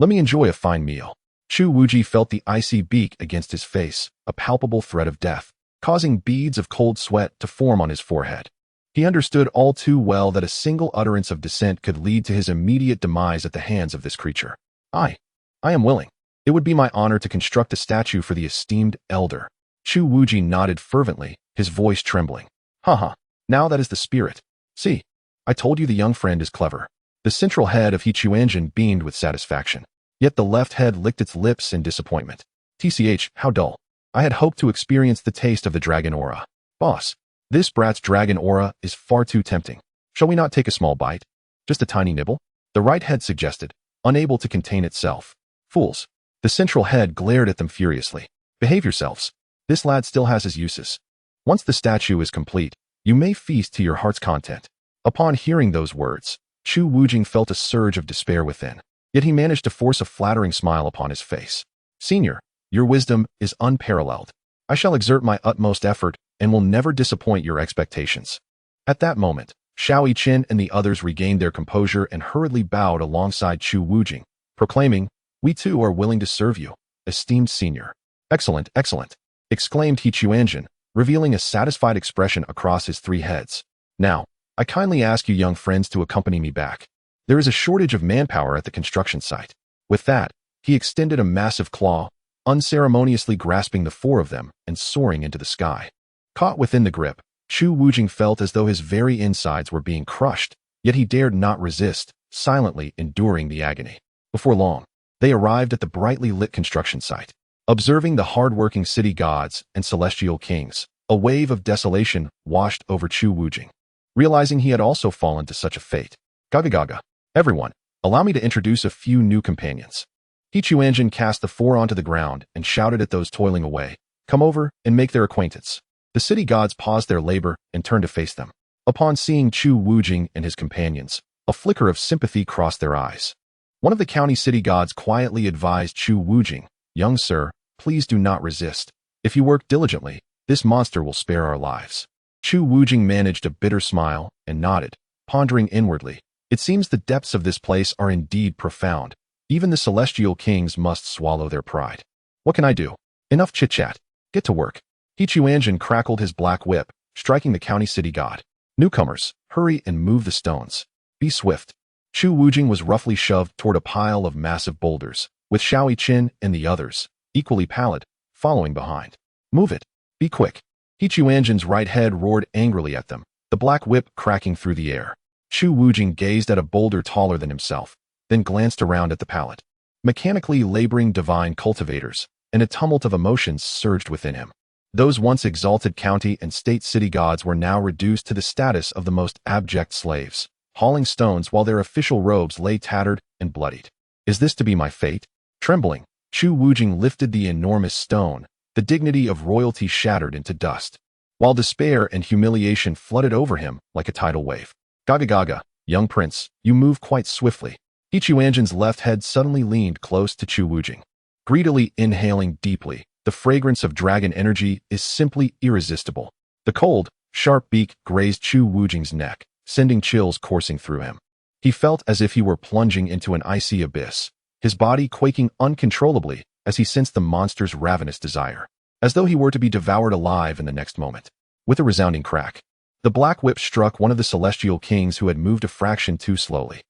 Let me enjoy a fine meal. Chu Wuji felt the icy beak against his face, a palpable threat of death, causing beads of cold sweat to form on his forehead. He understood all too well that a single utterance of dissent could lead to his immediate demise at the hands of this creature. I am willing. It would be my honor to construct a statue for the esteemed elder. Chu Wuji nodded fervently, his voice trembling. Haha, now that is the spirit. See, I told you the young friend is clever. The central head of Quanzhen beamed with satisfaction. Yet the left head licked its lips in disappointment. TCH, how dull. I had hoped to experience the taste of the dragon aura. Boss, this brat's dragon aura is far too tempting. Shall we not take a small bite? Just a tiny nibble? The right head suggested, unable to contain itself. Fools. The central head glared at them furiously. Behave yourselves. This lad still has his uses. Once the statue is complete, you may feast to your heart's content. Upon hearing those words, Chu Wujing felt a surge of despair within, yet he managed to force a flattering smile upon his face. Senior, your wisdom is unparalleled. I shall exert my utmost effort and will never disappoint your expectations. At that moment, Xiao Yiqin and the others regained their composure and hurriedly bowed alongside Chu Wujing, proclaiming, We too are willing to serve you, esteemed senior. Excellent, excellent, exclaimed He Quanzhen, revealing a satisfied expression across his three heads. Now, I kindly ask you young friends to accompany me back. There is a shortage of manpower at the construction site. With that, he extended a massive claw, unceremoniously grasping the four of them and soaring into the sky. Caught within the grip, Chu Wujing felt as though his very insides were being crushed, yet he dared not resist, silently enduring the agony. Before long, they arrived at the brightly lit construction site. Observing the hard-working city gods and celestial kings, a wave of desolation washed over Chu Wujing. Realizing he had also fallen to such a fate. Gaga gaga. Everyone, allow me to introduce a few new companions. He Quanzhen cast the four onto the ground and shouted at those toiling away, Come over and make their acquaintance. The city gods paused their labor and turned to face them. Upon seeing Chu Wujing and his companions, a flicker of sympathy crossed their eyes. One of the county city gods quietly advised Chu Wujing, Young sir, please do not resist. If you work diligently, this monster will spare our lives. Chu Wujing managed a bitter smile and nodded, pondering inwardly. It seems the depths of this place are indeed profound. Even the celestial kings must swallow their pride. What can I do? Enough chit-chat. Get to work. He Quanzhen crackled his black whip, striking the county city god. Newcomers, hurry and move the stones. Be swift. Chu Wujing was roughly shoved toward a pile of massive boulders, with Xiao Yiqin and the others, equally pallid, following behind. Move it. Be quick. He Quanzhen's right head roared angrily at them, the black whip cracking through the air. Chu Wujing gazed at a boulder taller than himself, then glanced around at the pallet. Mechanically laboring divine cultivators, and a tumult of emotions surged within him. Those once exalted county and state city gods were now reduced to the status of the most abject slaves, hauling stones while their official robes lay tattered and bloodied. Is this to be my fate? Trembling, Chu Wujing lifted the enormous stone, the dignity of royalty shattered into dust, while despair and humiliation flooded over him like a tidal wave. Gaga gaga, young prince, you move quite swiftly. He Quanzhen's left head suddenly leaned close to Chu Wujing. Greedily inhaling deeply, the fragrance of dragon energy is simply irresistible. The cold, sharp beak grazed Chu Wujing's neck, sending chills coursing through him. He felt as if he were plunging into an icy abyss, his body quaking uncontrollably as he sensed the monster's ravenous desire, as though he were to be devoured alive in the next moment. With a resounding crack, the black whip struck one of the celestial kings who had moved a fraction too slowly.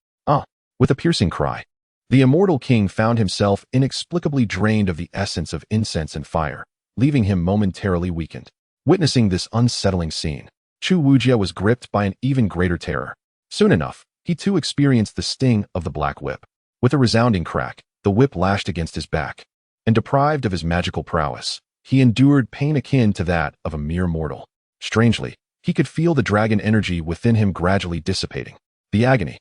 With a piercing cry, the immortal king found himself inexplicably drained of the essence of incense and fire, leaving him momentarily weakened. Witnessing this unsettling scene, Chu Wujia was gripped by an even greater terror. Soon enough, he too experienced the sting of the black whip. With a resounding crack, the whip lashed against his back, and deprived of his magical prowess, he endured pain akin to that of a mere mortal. Strangely, he could feel the dragon energy within him gradually dissipating. The agony.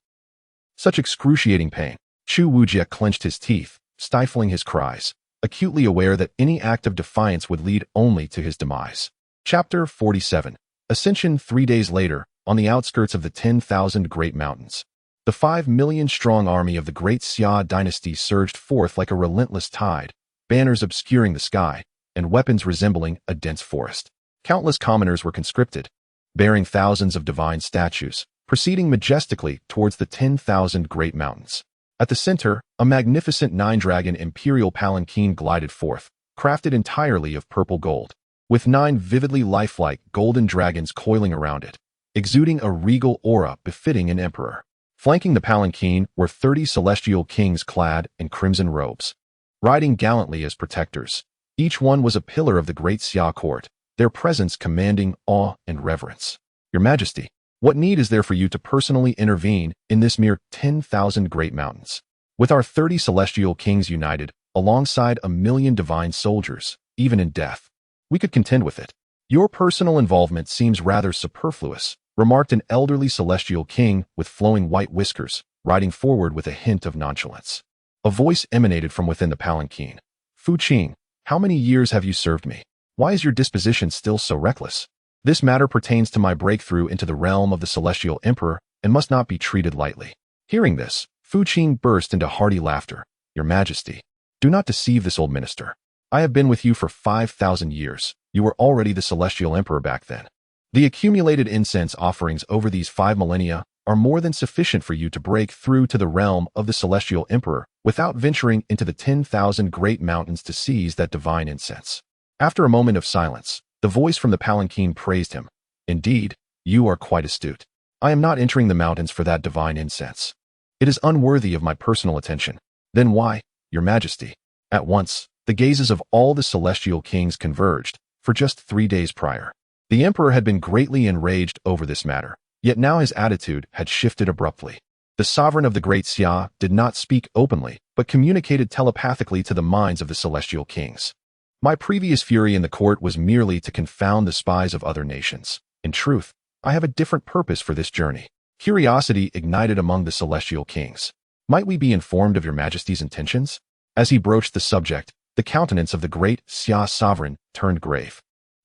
Such excruciating pain. Chu Wujia clenched his teeth, stifling his cries, acutely aware that any act of defiance would lead only to his demise. Chapter 47. Ascension 3 days later, on the outskirts of the 10,000 Great Mountains. The 5 million-strong army of the Great Xia dynasty surged forth like a relentless tide, banners obscuring the sky, and weapons resembling a dense forest. Countless commoners were conscripted, bearing thousands of divine statues, proceeding majestically towards the 10,000 Great Mountains. At the center, a magnificent 9-dragon imperial palanquin glided forth, crafted entirely of purple gold, with 9 vividly lifelike golden dragons coiling around it. exuding a regal aura befitting an emperor. Flanking the palanquin were 30 celestial kings clad in crimson robes, riding gallantly as protectors. Each one was a pillar of the great Xia court, their presence commanding awe and reverence. Your Majesty, what need is there for you to personally intervene in this mere 10,000 great mountains? With our 30 celestial kings united, alongside 1,000,000 divine soldiers, even in death, we could contend with it. Your personal involvement seems rather superfluous, remarked an elderly celestial king with flowing white whiskers, riding forward with a hint of nonchalance. A voice emanated from within the palanquin. Fu Qing, how many years have you served me? Why is your disposition still so reckless? This matter pertains to my breakthrough into the realm of the celestial emperor and must not be treated lightly. Hearing this, Fu Qing burst into hearty laughter. Your Majesty, do not deceive this old minister. I have been with you for 5,000 years. You were already the celestial emperor back then. The accumulated incense offerings over these 5 millennia are more than sufficient for you to break through to the realm of the celestial emperor without venturing into the 10,000 great mountains to seize that divine incense. After a moment of silence, the voice from the palanquin praised him. Indeed, you are quite astute. I am not entering the mountains for that divine incense. It is unworthy of my personal attention. Then why, Your Majesty? At once, the gazes of all the celestial kings converged. For just 3 days prior, the emperor had been greatly enraged over this matter, yet now his attitude had shifted abruptly. The sovereign of the great Xia did not speak openly, but communicated telepathically to the minds of the celestial kings. My previous fury in the court was merely to confound the spies of other nations. In truth, I have a different purpose for this journey. Curiosity ignited among the celestial kings. Might we be informed of Your Majesty's intentions? As he broached the subject, the countenance of the great Xia sovereign turned grave.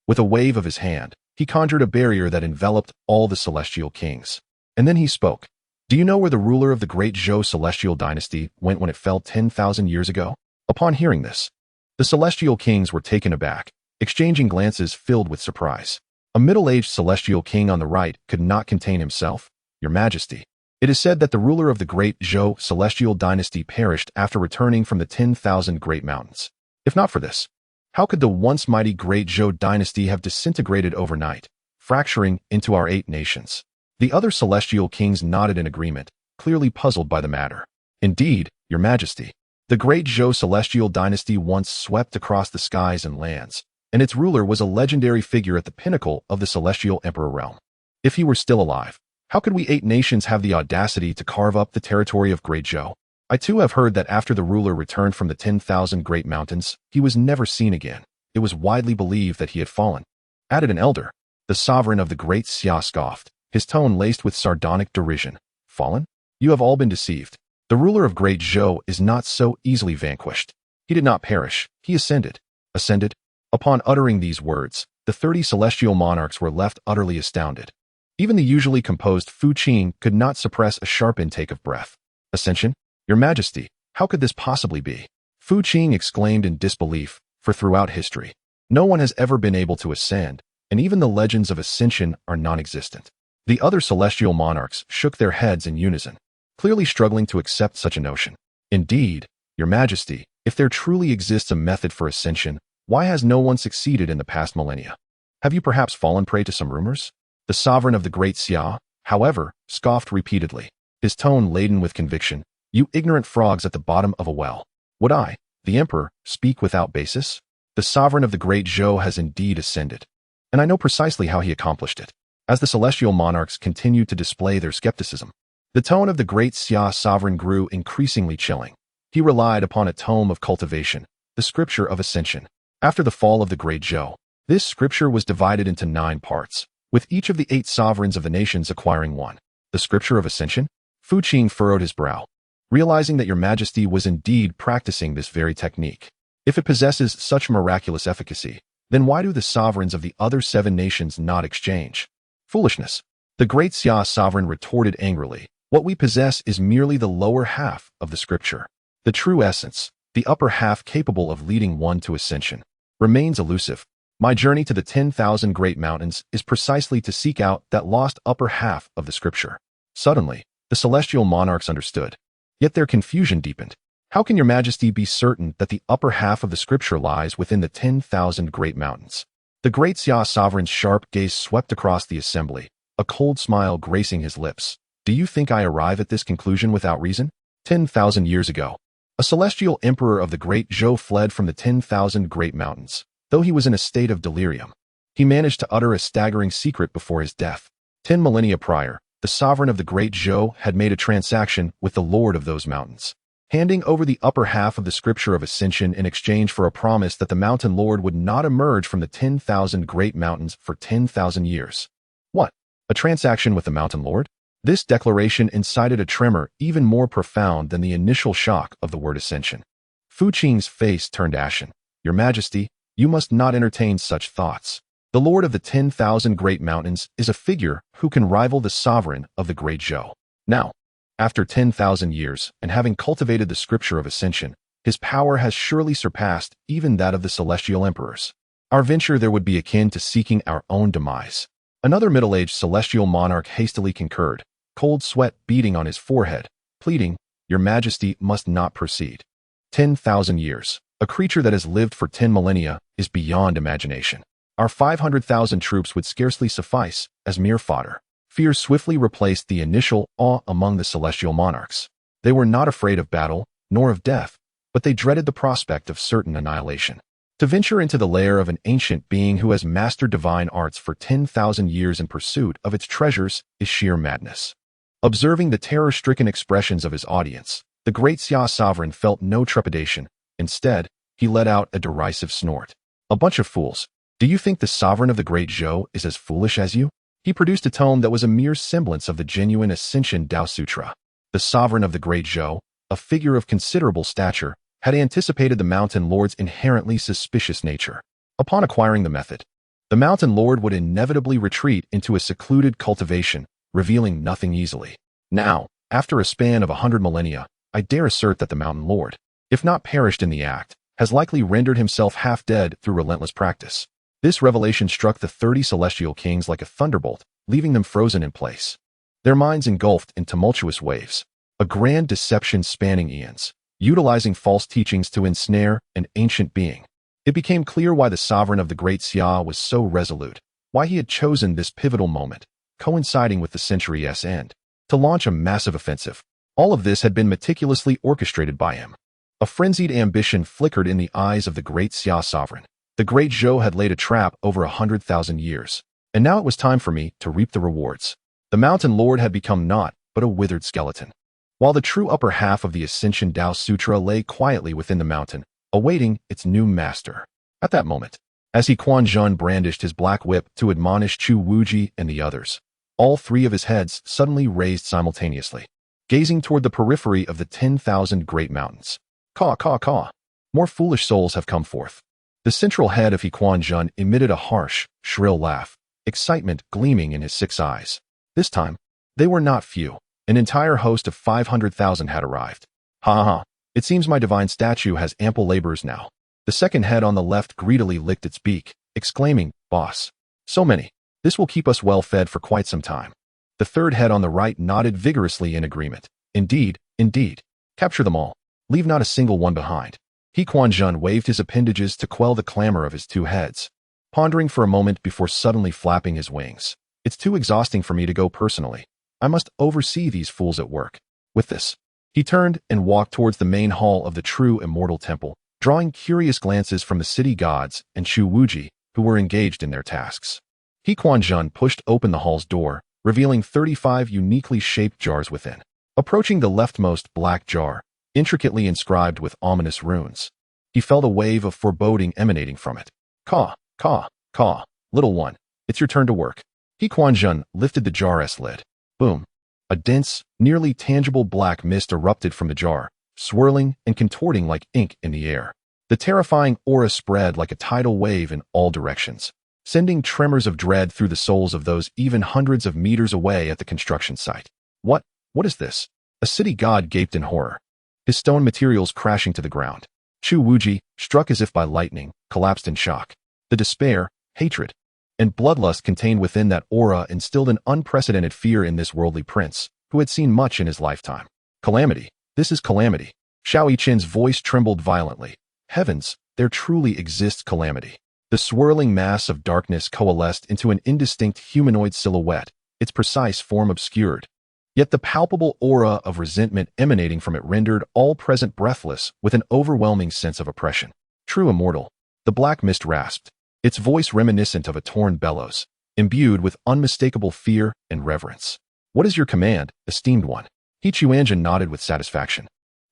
With a wave of his hand, he conjured a barrier that enveloped all the celestial kings. And then he spoke. Do you know where the ruler of the great Zhou celestial dynasty went when it fell 10,000 years ago? Upon hearing this, the celestial kings were taken aback, exchanging glances filled with surprise. A middle-aged celestial king on the right could not contain himself. Your Majesty, it is said that the ruler of the great Zhou celestial dynasty perished after returning from the 10,000 great mountains. If not for this, how could the once mighty great Zhou dynasty have disintegrated overnight, fracturing into our 8 nations? The other celestial kings nodded in agreement, clearly puzzled by the matter. Indeed, Your Majesty, the great Zhou celestial dynasty once swept across the skies and lands, and its ruler was a legendary figure at the pinnacle of the celestial emperor realm. If he were still alive, how could we 8 nations have the audacity to carve up the territory of great Zhou? I too have heard that after the ruler returned from the 10,000 great mountains, he was never seen again. It was widely believed that he had fallen. Added an elder. The sovereign of the great Xia scoffed, his tone laced with sardonic derision. Fallen? You have all been deceived. The ruler of great Zhou is not so easily vanquished. He did not perish. He ascended. Ascended? Upon uttering these words, the 30 celestial monarchs were left utterly astounded. Even the usually composed Fu Qing could not suppress a sharp intake of breath. Ascension? Your Majesty, how could this possibly be? Fu Qing exclaimed in disbelief, for throughout history, no one has ever been able to ascend, and even the legends of ascension are non-existent. The other celestial monarchs shook their heads in unison, clearly struggling to accept such a notion. Indeed, Your Majesty, if there truly exists a method for ascension, why has no one succeeded in the past millennia? Have you perhaps fallen prey to some rumors? The sovereign of the great Xia, however, scoffed repeatedly, his tone laden with conviction. You ignorant frogs at the bottom of a well. Would I, the emperor, speak without basis? The sovereign of the great Zhou has indeed ascended, and I know precisely how he accomplished it. As the celestial monarchs continued to display their skepticism, the tone of the great Xia sovereign grew increasingly chilling. He relied upon a tome of cultivation, the scripture of ascension. After the fall of the great Zhou, this scripture was divided into 9 parts, with each of the 8 sovereigns of the nations acquiring one. The scripture of ascension? Fu Qing furrowed his brow, realizing that Your Majesty was indeed practicing this very technique. If it possesses such miraculous efficacy, then why do the sovereigns of the other 7 nations not exchange? Foolishness. The great Xia sovereign retorted angrily. What we possess is merely the lower half of the scripture. The true essence, the upper half capable of leading one to ascension, remains elusive. My journey to the 10,000 great mountains is precisely to seek out that lost upper half of the scripture. Suddenly, the celestial monarchs understood. Yet their confusion deepened. How can Your Majesty be certain that the upper half of the scripture lies within the 10,000 great mountains? The great Xia sovereign's sharp gaze swept across the assembly, a cold smile gracing his lips. Do you think I arrive at this conclusion without reason? 10,000 years ago, a celestial emperor of the Great Zhou fled from the 10,000 Great Mountains. Though he was in a state of delirium, he managed to utter a staggering secret before his death. 10 millennia prior, the sovereign of the Great Zhou had made a transaction with the lord of those mountains, handing over the upper half of the scripture of ascension in exchange for a promise that the mountain lord would not emerge from the 10,000 Great Mountains for 10,000 years. What? A transaction with the mountain lord? This declaration incited a tremor even more profound than the initial shock of the word ascension. Fu Qing's face turned ashen. Your Majesty, you must not entertain such thoughts. The Lord of the 10,000 Great Mountains is a figure who can rival the sovereign of the Great Zhou. Now, after 10,000 years and having cultivated the scripture of ascension, his power has surely surpassed even that of the celestial emperors. Our venture there would be akin to seeking our own demise. Another middle-aged celestial monarch hastily concurred, cold sweat beading on his forehead, pleading, Your Majesty must not proceed. 10,000 years, a creature that has lived for 10 millennia, is beyond imagination. Our 500,000 troops would scarcely suffice as mere fodder. Fear swiftly replaced the initial awe among the celestial monarchs. They were not afraid of battle, nor of death, but they dreaded the prospect of certain annihilation. To venture into the lair of an ancient being who has mastered divine arts for 10,000 years in pursuit of its treasures is sheer madness. Observing the terror-stricken expressions of his audience, the great Xia sovereign felt no trepidation. Instead, he let out a derisive snort. A bunch of fools. Do you think the sovereign of the Great Zhou is as foolish as you? He produced a tome that was a mere semblance of the genuine Ascension Tao Sutra. The sovereign of the Great Zhou, a figure of considerable stature, had anticipated the mountain lord's inherently suspicious nature. Upon acquiring the method, the mountain lord would inevitably retreat into a secluded cultivation, revealing nothing easily. Now, after a span of 100 millennia, I dare assert that the mountain lord, if not perished in the act, has likely rendered himself half dead through relentless practice. This revelation struck the 30 celestial kings like a thunderbolt, leaving them frozen in place, their minds engulfed in tumultuous waves. A grand deception spanning eons, utilizing false teachings to ensnare an ancient being. It became clear why the sovereign of the Great Xia was so resolute, why he had chosen this pivotal moment, coinciding with the century's end, to launch a massive offensive. All of this had been meticulously orchestrated by him. A frenzied ambition flickered in the eyes of the Great Xia sovereign. The Great Zhou had laid a trap over 100,000 years, and now it was time for me to reap the rewards. The mountain lord had become naught but a withered skeleton, while the true upper half of the Ascension Tao Sutra lay quietly within the mountain, awaiting its new master. At that moment, as Quanzhen brandished his black whip to admonish Chu Wuji and the others, all three of his heads suddenly raised simultaneously, gazing toward the periphery of the 10,000 Great Mountains. Caw, caw, caw. More foolish souls have come forth. The central head of Quanzhen emitted a harsh, shrill laugh, excitement gleaming in his 6 eyes. This time, they were not few. An entire host of 500,000 had arrived. Ha ha ha. It seems my divine statue has ample laborers now. The second head on the left greedily licked its beak, exclaiming, Boss. So many. This will keep us well fed for quite some time. The third head on the right nodded vigorously in agreement. Indeed, indeed. Capture them all. Leave not a single one behind. Quanzhen waved his appendages to quell the clamor of his 2 heads, pondering for a moment before suddenly flapping his wings. It's too exhausting for me to go personally. I must oversee these fools at work. With this, he turned and walked towards the main hall of the true immortal temple, drawing curious glances from the city gods and Chu Wuji, who were engaged in their tasks. Quanzhen pushed open the hall's door, revealing 35 uniquely shaped jars within. Approaching the leftmost black jar, intricately inscribed with ominous runes, he felt a wave of foreboding emanating from it. Caw, caw, caw, little one, it's your turn to work. Quanzhen lifted the jar's lid. Boom. A dense, nearly tangible black mist erupted from the jar, swirling and contorting like ink in the air. The terrifying aura spread like a tidal wave in all directions, sending tremors of dread through the souls of those even hundreds of meters away at the construction site. What is this? A city god gaped in horror, his stone materials crashing to the ground. Chu Wuji, struck as if by lightning, collapsed in shock. The despair, hatred, and bloodlust contained within that aura instilled an unprecedented fear in this worldly prince, who had seen much in his lifetime. Calamity. This is calamity. Xiao Yichen's voice trembled violently. Heavens, there truly exists calamity. The swirling mass of darkness coalesced into an indistinct humanoid silhouette, its precise form obscured. Yet the palpable aura of resentment emanating from it rendered all present breathless with an overwhelming sense of oppression. True immortal, the black mist rasped, its voice reminiscent of a torn bellows, imbued with unmistakable fear and reverence. What is your command, esteemed one? Quanzhen nodded with satisfaction,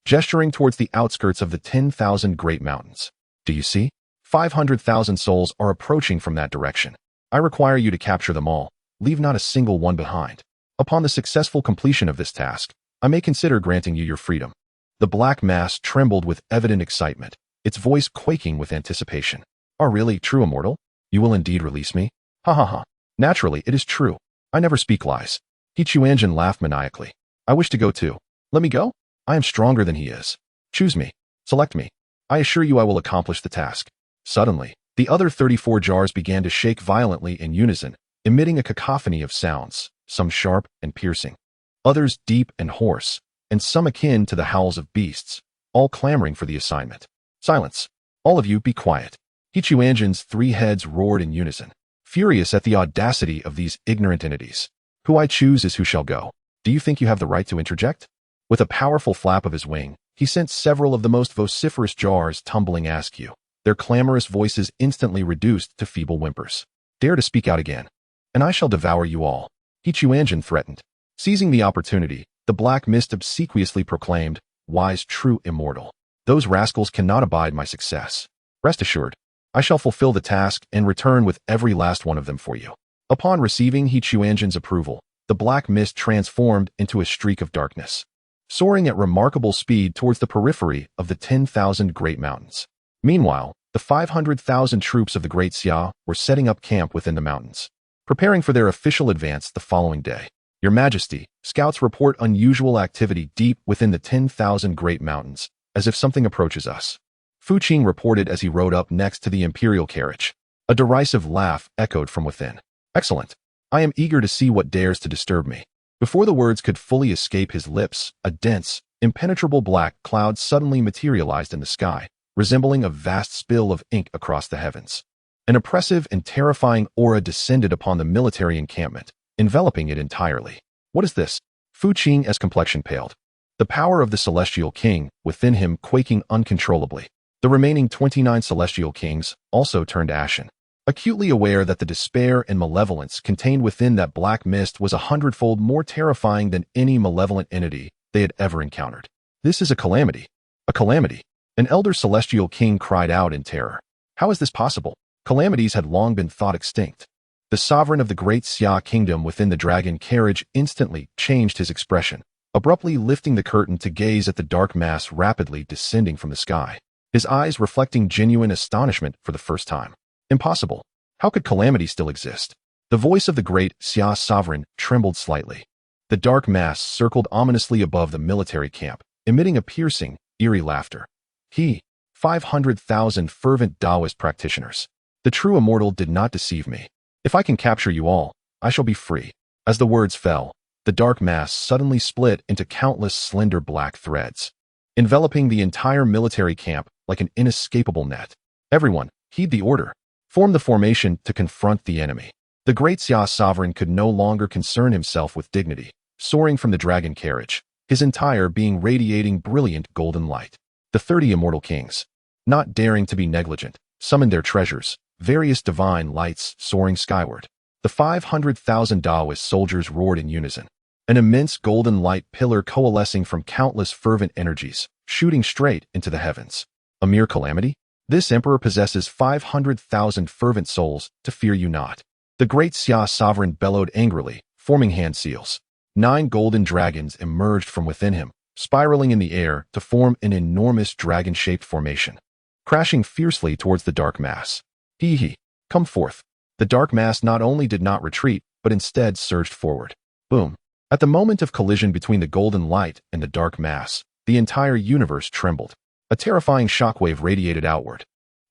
gesturing towards the outskirts of the 10,000 great mountains. Do you see? 500,000 souls are approaching from that direction. I require you to capture them all. Leave not a single one behind. Upon the successful completion of this task, I may consider granting you your freedom. The black mass trembled with evident excitement, its voice quaking with anticipation. Oh, really, true immortal? You will indeed release me? Ha ha ha. Naturally, it is true. I never speak lies. Quanzhen laughed maniacally. I wish to go too. Let me go? I am stronger than he is. Choose me. Select me. I assure you I will accomplish the task. Suddenly, the other 34 jars began to shake violently in unison, emitting a cacophony of sounds, some sharp and piercing, others deep and hoarse, and some akin to the howls of beasts, all clamoring for the assignment. Silence. All of you be quiet. Quanzhen's 3 heads roared in unison, furious at the audacity of these ignorant entities. Who I choose is who shall go. Do you think you have the right to interject? With a powerful flap of his wing, he sent several of the most vociferous jars tumbling askew, their clamorous voices instantly reduced to feeble whimpers. Dare to speak out again, and I shall devour you all. Quanzhen threatened. Seizing the opportunity, the black mist obsequiously proclaimed, Wise true immortal. Those rascals cannot abide my success. Rest assured, I shall fulfill the task and return with every last one of them for you. Upon receiving Quanzhen's approval, the black mist transformed into a streak of darkness, soaring at remarkable speed towards the periphery of the 10,000 great mountains. Meanwhile, the 500,000 troops of the Great Xia were setting up camp within the mountains, preparing for their official advance the following day. Your Majesty, scouts report unusual activity deep within the 10,000 great mountains, as if something approaches us. Fu Qing reported as he rode up next to the imperial carriage. A derisive laugh echoed from within. Excellent. I am eager to see what dares to disturb me. Before the words could fully escape his lips, a dense, impenetrable black cloud suddenly materialized in the sky, resembling a vast spill of ink across the heavens. An oppressive and terrifying aura descended upon the military encampment, enveloping it entirely. What is this? Fu Qing's complexion paled, the power of the celestial king within him quaking uncontrollably. The remaining 29 celestial kings also turned ashen, acutely aware that the despair and malevolence contained within that black mist was 100-fold more terrifying than any malevolent entity they had ever encountered. This is a calamity. A calamity. An elder celestial king cried out in terror. How is this possible? Calamities had long been thought extinct. The sovereign of the Great Xia kingdom within the dragon carriage instantly changed his expression, abruptly lifting the curtain to gaze at the dark mass rapidly descending from the sky, his eyes reflecting genuine astonishment for the first time. Impossible. How could calamity still exist? The voice of the Great Xia sovereign trembled slightly. The dark mass circled ominously above the military camp, emitting a piercing, eerie laughter. 500,000 fervent Taoist practitioners. The true immortal did not deceive me. If I can capture you all, I shall be free. As the words fell, the dark mass suddenly split into countless slender black threads, enveloping the entire military camp like an inescapable net. Everyone, heed the order. Form the formation to confront the enemy. The Great Xia sovereign could no longer concern himself with dignity, soaring from the dragon carriage, his entire being radiating brilliant golden light. The 30 immortal kings, not daring to be negligent, summoned their treasures, various divine lights soaring skyward. The 500,000 Taoist soldiers roared in unison, an immense golden light pillar coalescing from countless fervent energies, shooting straight into the heavens. A mere calamity? This emperor possesses 500,000 fervent souls to fear you not. The Great Xia sovereign bellowed angrily, forming hand seals. 9 golden dragons emerged from within him, spiraling in the air to form an enormous dragon-shaped formation, crashing fiercely towards the dark mass. Come forth. The dark mass not only did not retreat, but instead surged forward. Boom. At the moment of collision between the golden light and the dark mass, the entire universe trembled. A terrifying shockwave radiated outward,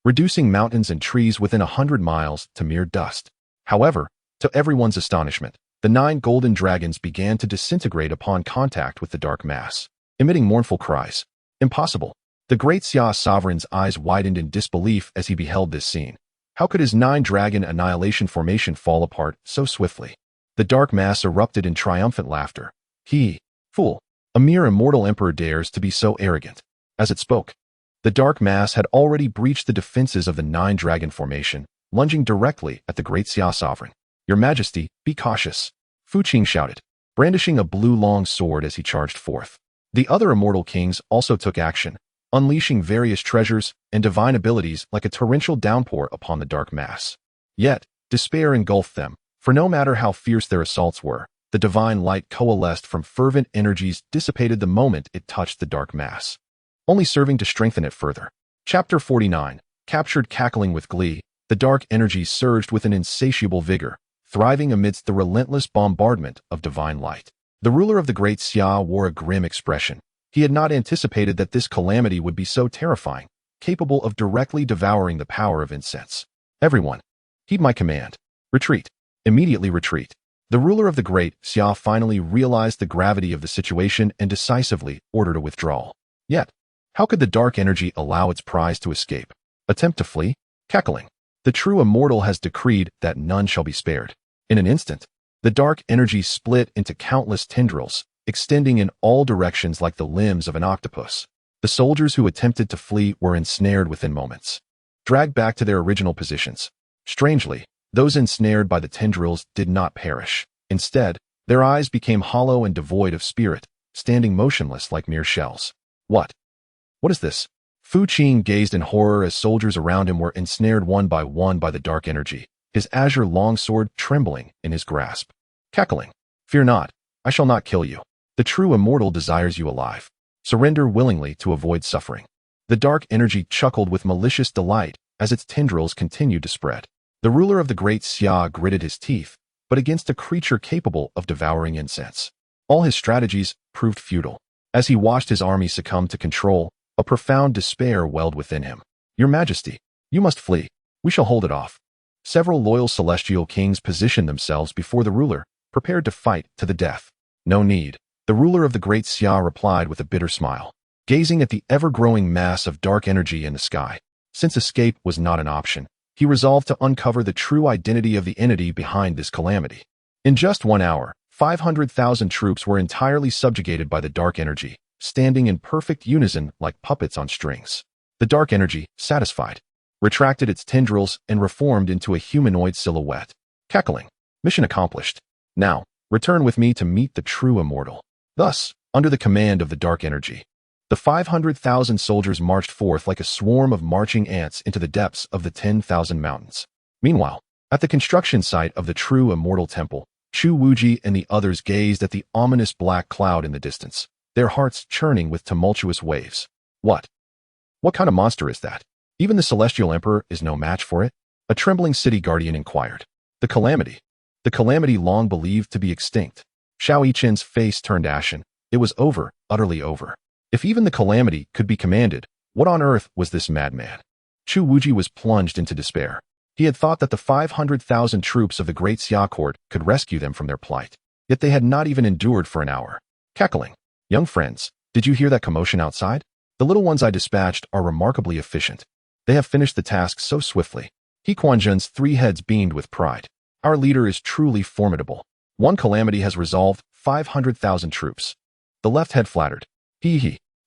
reducing mountains and trees within 100 miles to mere dust. However, to everyone's astonishment, the 9 golden dragons began to disintegrate upon contact with the dark mass, emitting mournful cries. Impossible. The Great Xia sovereign's eyes widened in disbelief as he beheld this scene. How could his 9 dragon annihilation formation fall apart so swiftly? The dark mass erupted in triumphant laughter. Fool, a mere immortal emperor dares to be so arrogant. As it spoke, the dark mass had already breached the defenses of the nine-dragon formation, lunging directly at the great Xia sovereign. Your Majesty, be cautious, Fu Qing shouted, brandishing a blue long sword as he charged forth. The other immortal kings also took action, unleashing various treasures and divine abilities like a torrential downpour upon the dark mass. Yet, despair engulfed them, for no matter how fierce their assaults were, the divine light coalesced from fervent energies dissipated the moment it touched the dark mass, only serving to strengthen it further. Chapter 49. Captured. Cackling with glee, the dark energy surged with an insatiable vigor, thriving amidst the relentless bombardment of divine light. The ruler of the great Xia wore a grim expression. He had not anticipated that this calamity would be so terrifying, capable of directly devouring the power of incense. Everyone, heed my command. Retreat. Immediately retreat. The ruler of the great Xia finally realized the gravity of the situation and decisively ordered a withdrawal. Yet, how could the dark energy allow its prize to escape? Attempt to flee? Cackling. The true immortal has decreed that none shall be spared. In an instant, the dark energy split into countless tendrils, extending in all directions like the limbs of an octopus. The soldiers who attempted to flee were ensnared within moments, dragged back to their original positions. Strangely, those ensnared by the tendrils did not perish. Instead, their eyes became hollow and devoid of spirit, standing motionless like mere shells. What is this? Fu Qing gazed in horror as soldiers around him were ensnared one by the dark energy, his azure longsword trembling in his grasp. Cackling. Fear not, I shall not kill you. The true immortal desires you alive. Surrender willingly to avoid suffering. The dark energy chuckled with malicious delight as its tendrils continued to spread. The ruler of the great Xia gritted his teeth, but against a creature capable of devouring incense. All his strategies proved futile. As he watched his army succumb to control, a profound despair welled within him. Your Majesty, you must flee. We shall hold it off. Several loyal celestial kings positioned themselves before the ruler, prepared to fight to the death. No need. The ruler of the great Xia replied with a bitter smile, gazing at the ever-growing mass of dark energy in the sky. Since escape was not an option, he resolved to uncover the true identity of the entity behind this calamity. In just 1 hour, 500,000 troops were entirely subjugated by the dark energy, standing in perfect unison like puppets on strings. The dark energy, satisfied, retracted its tendrils and reformed into a humanoid silhouette. Cackling. Mission accomplished. Now, return with me to meet the true immortal. Thus, under the command of the dark energy, the 500,000 soldiers marched forth like a swarm of marching ants into the depths of the 10,000 mountains. Meanwhile, at the construction site of the true immortal temple, Chu Wuji and the others gazed at the ominous black cloud in the distance, their hearts churning with tumultuous waves. What kind of monster is that? Even the celestial emperor is no match for it? A trembling city guardian inquired. The calamity long believed to be extinct. Xiao Yichen's face turned ashen. It was over, utterly over. If even the calamity could be commanded, what on earth was this madman? Chu Wuji was plunged into despair. He had thought that the 500,000 troops of the great Xia court could rescue them from their plight. Yet they had not even endured for an hour. Cackling. Young friends, did you hear that commotion outside? The little ones I dispatched are remarkably efficient. They have finished the task so swiftly. Quanzhen's 3 heads beamed with pride. Our leader is truly formidable. One calamity has resolved 500,000 troops. The left head flattered.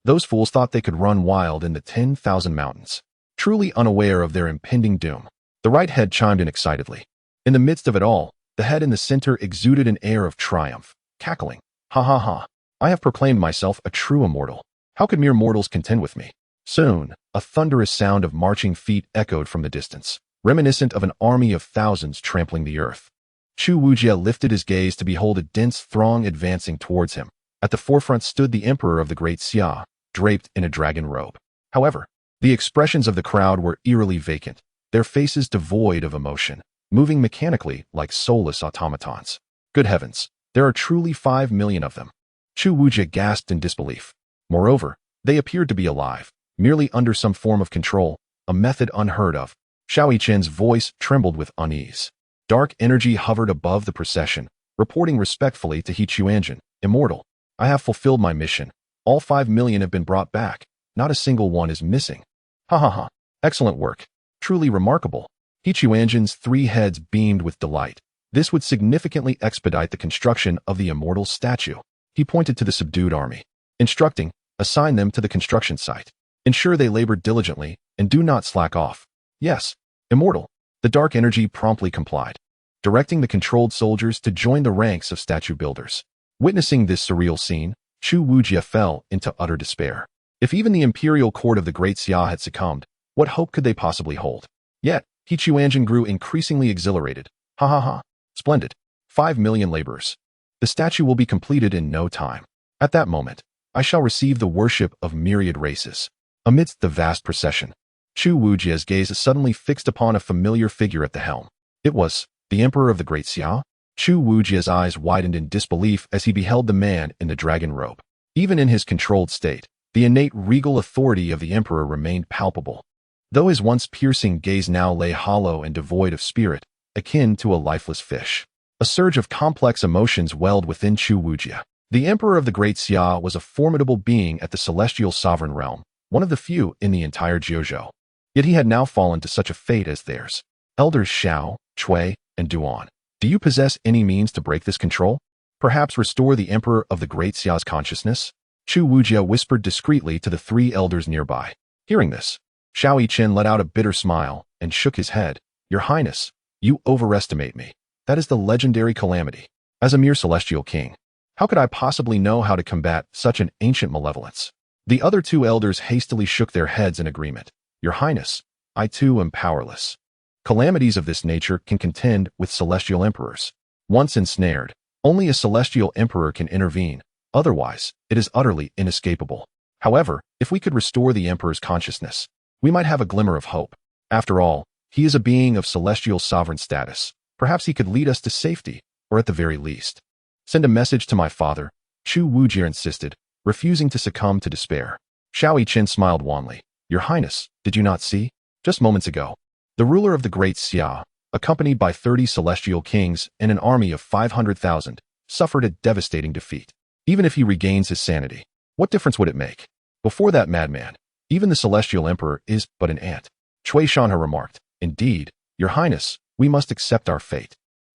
Those fools thought they could run wild in the 10,000 mountains, truly unaware of their impending doom. The right head chimed in excitedly. In the midst of it all, the head in the center exuded an air of triumph, cackling. Ha ha ha. I have proclaimed myself a true immortal. How could mere mortals contend with me? Soon, a thunderous sound of marching feet echoed from the distance, reminiscent of an army of thousands trampling the earth. Chu Wujia lifted his gaze to behold a dense throng advancing towards him. At the forefront stood the emperor of the great Xia, draped in a dragon robe. However, the expressions of the crowd were eerily vacant, their faces devoid of emotion, moving mechanically like soulless automatons. Good heavens, there are truly 5 million of them. Chu Wujia gasped in disbelief. Moreover, they appeared to be alive, merely under some form of control, a method unheard of. Xiao Yichen's voice trembled with unease. Dark energy hovered above the procession, reporting respectfully to He Chuanjin, Immortal. I have fulfilled my mission. All 5 million have been brought back. Not a single one is missing. Ha ha ha. Excellent work. Truly remarkable. He Chuanjin's 3 heads beamed with delight. This would significantly expedite the construction of the immortal statue. He pointed to the subdued army, instructing, assign them to the construction site. Ensure they labor diligently and do not slack off. Yes, immortal. The dark energy promptly complied, directing the controlled soldiers to join the ranks of statue builders. Witnessing this surreal scene, Chu Wujie fell into utter despair. If even the imperial court of the Great Xia had succumbed, what hope could they possibly hold? Yet, He Chuanjin grew increasingly exhilarated. Ha ha ha. Splendid. 5 million laborers. The statue will be completed in no time. At that moment, I shall receive the worship of myriad races. Amidst the vast procession, Chu Wujie's gaze suddenly fixed upon a familiar figure at the helm. It was the Emperor of the Great Xia. Chu Wujie's eyes widened in disbelief as he beheld the man in the dragon robe. Even in his controlled state, the innate regal authority of the Emperor remained palpable, though his once piercing gaze now lay hollow and devoid of spirit, akin to a lifeless fish. A surge of complex emotions welled within Chu Wujie. The Emperor of the Great Xia was a formidable being at the celestial sovereign realm, one of the few in the entire Jiuzhou. Yet he had now fallen to such a fate as theirs. Elders Xiao, Cui, and Duan, do you possess any means to break this control? Perhaps restore the Emperor of the Great Xia's consciousness? Chu Wujie whispered discreetly to the 3 elders nearby. Hearing this, Xiao Yiqian let out a bitter smile and shook his head. Your Highness, you overestimate me. That is the legendary calamity. As a mere celestial king, how could I possibly know how to combat such an ancient malevolence? The other 2 elders hastily shook their heads in agreement. Your Highness, I too am powerless. Calamities of this nature can contend with celestial emperors. Once ensnared, only a celestial emperor can intervene. Otherwise, it is utterly inescapable. However, if we could restore the emperor's consciousness, we might have a glimmer of hope. After all, he is a being of celestial sovereign status. Perhaps he could lead us to safety, or at the very least, send a message to my father, Chu Wujie insisted, refusing to succumb to despair. Xiao Yiqian smiled wanly. Your Highness, did you not see? Just moments ago, the ruler of the Great Xia, accompanied by 30 celestial kings and an army of 500,000, suffered a devastating defeat. Even if he regains his sanity, what difference would it make? Before that madman, even the celestial emperor is but an ant. Cui Shanhe remarked. Indeed, Your Highness, we must accept our fate.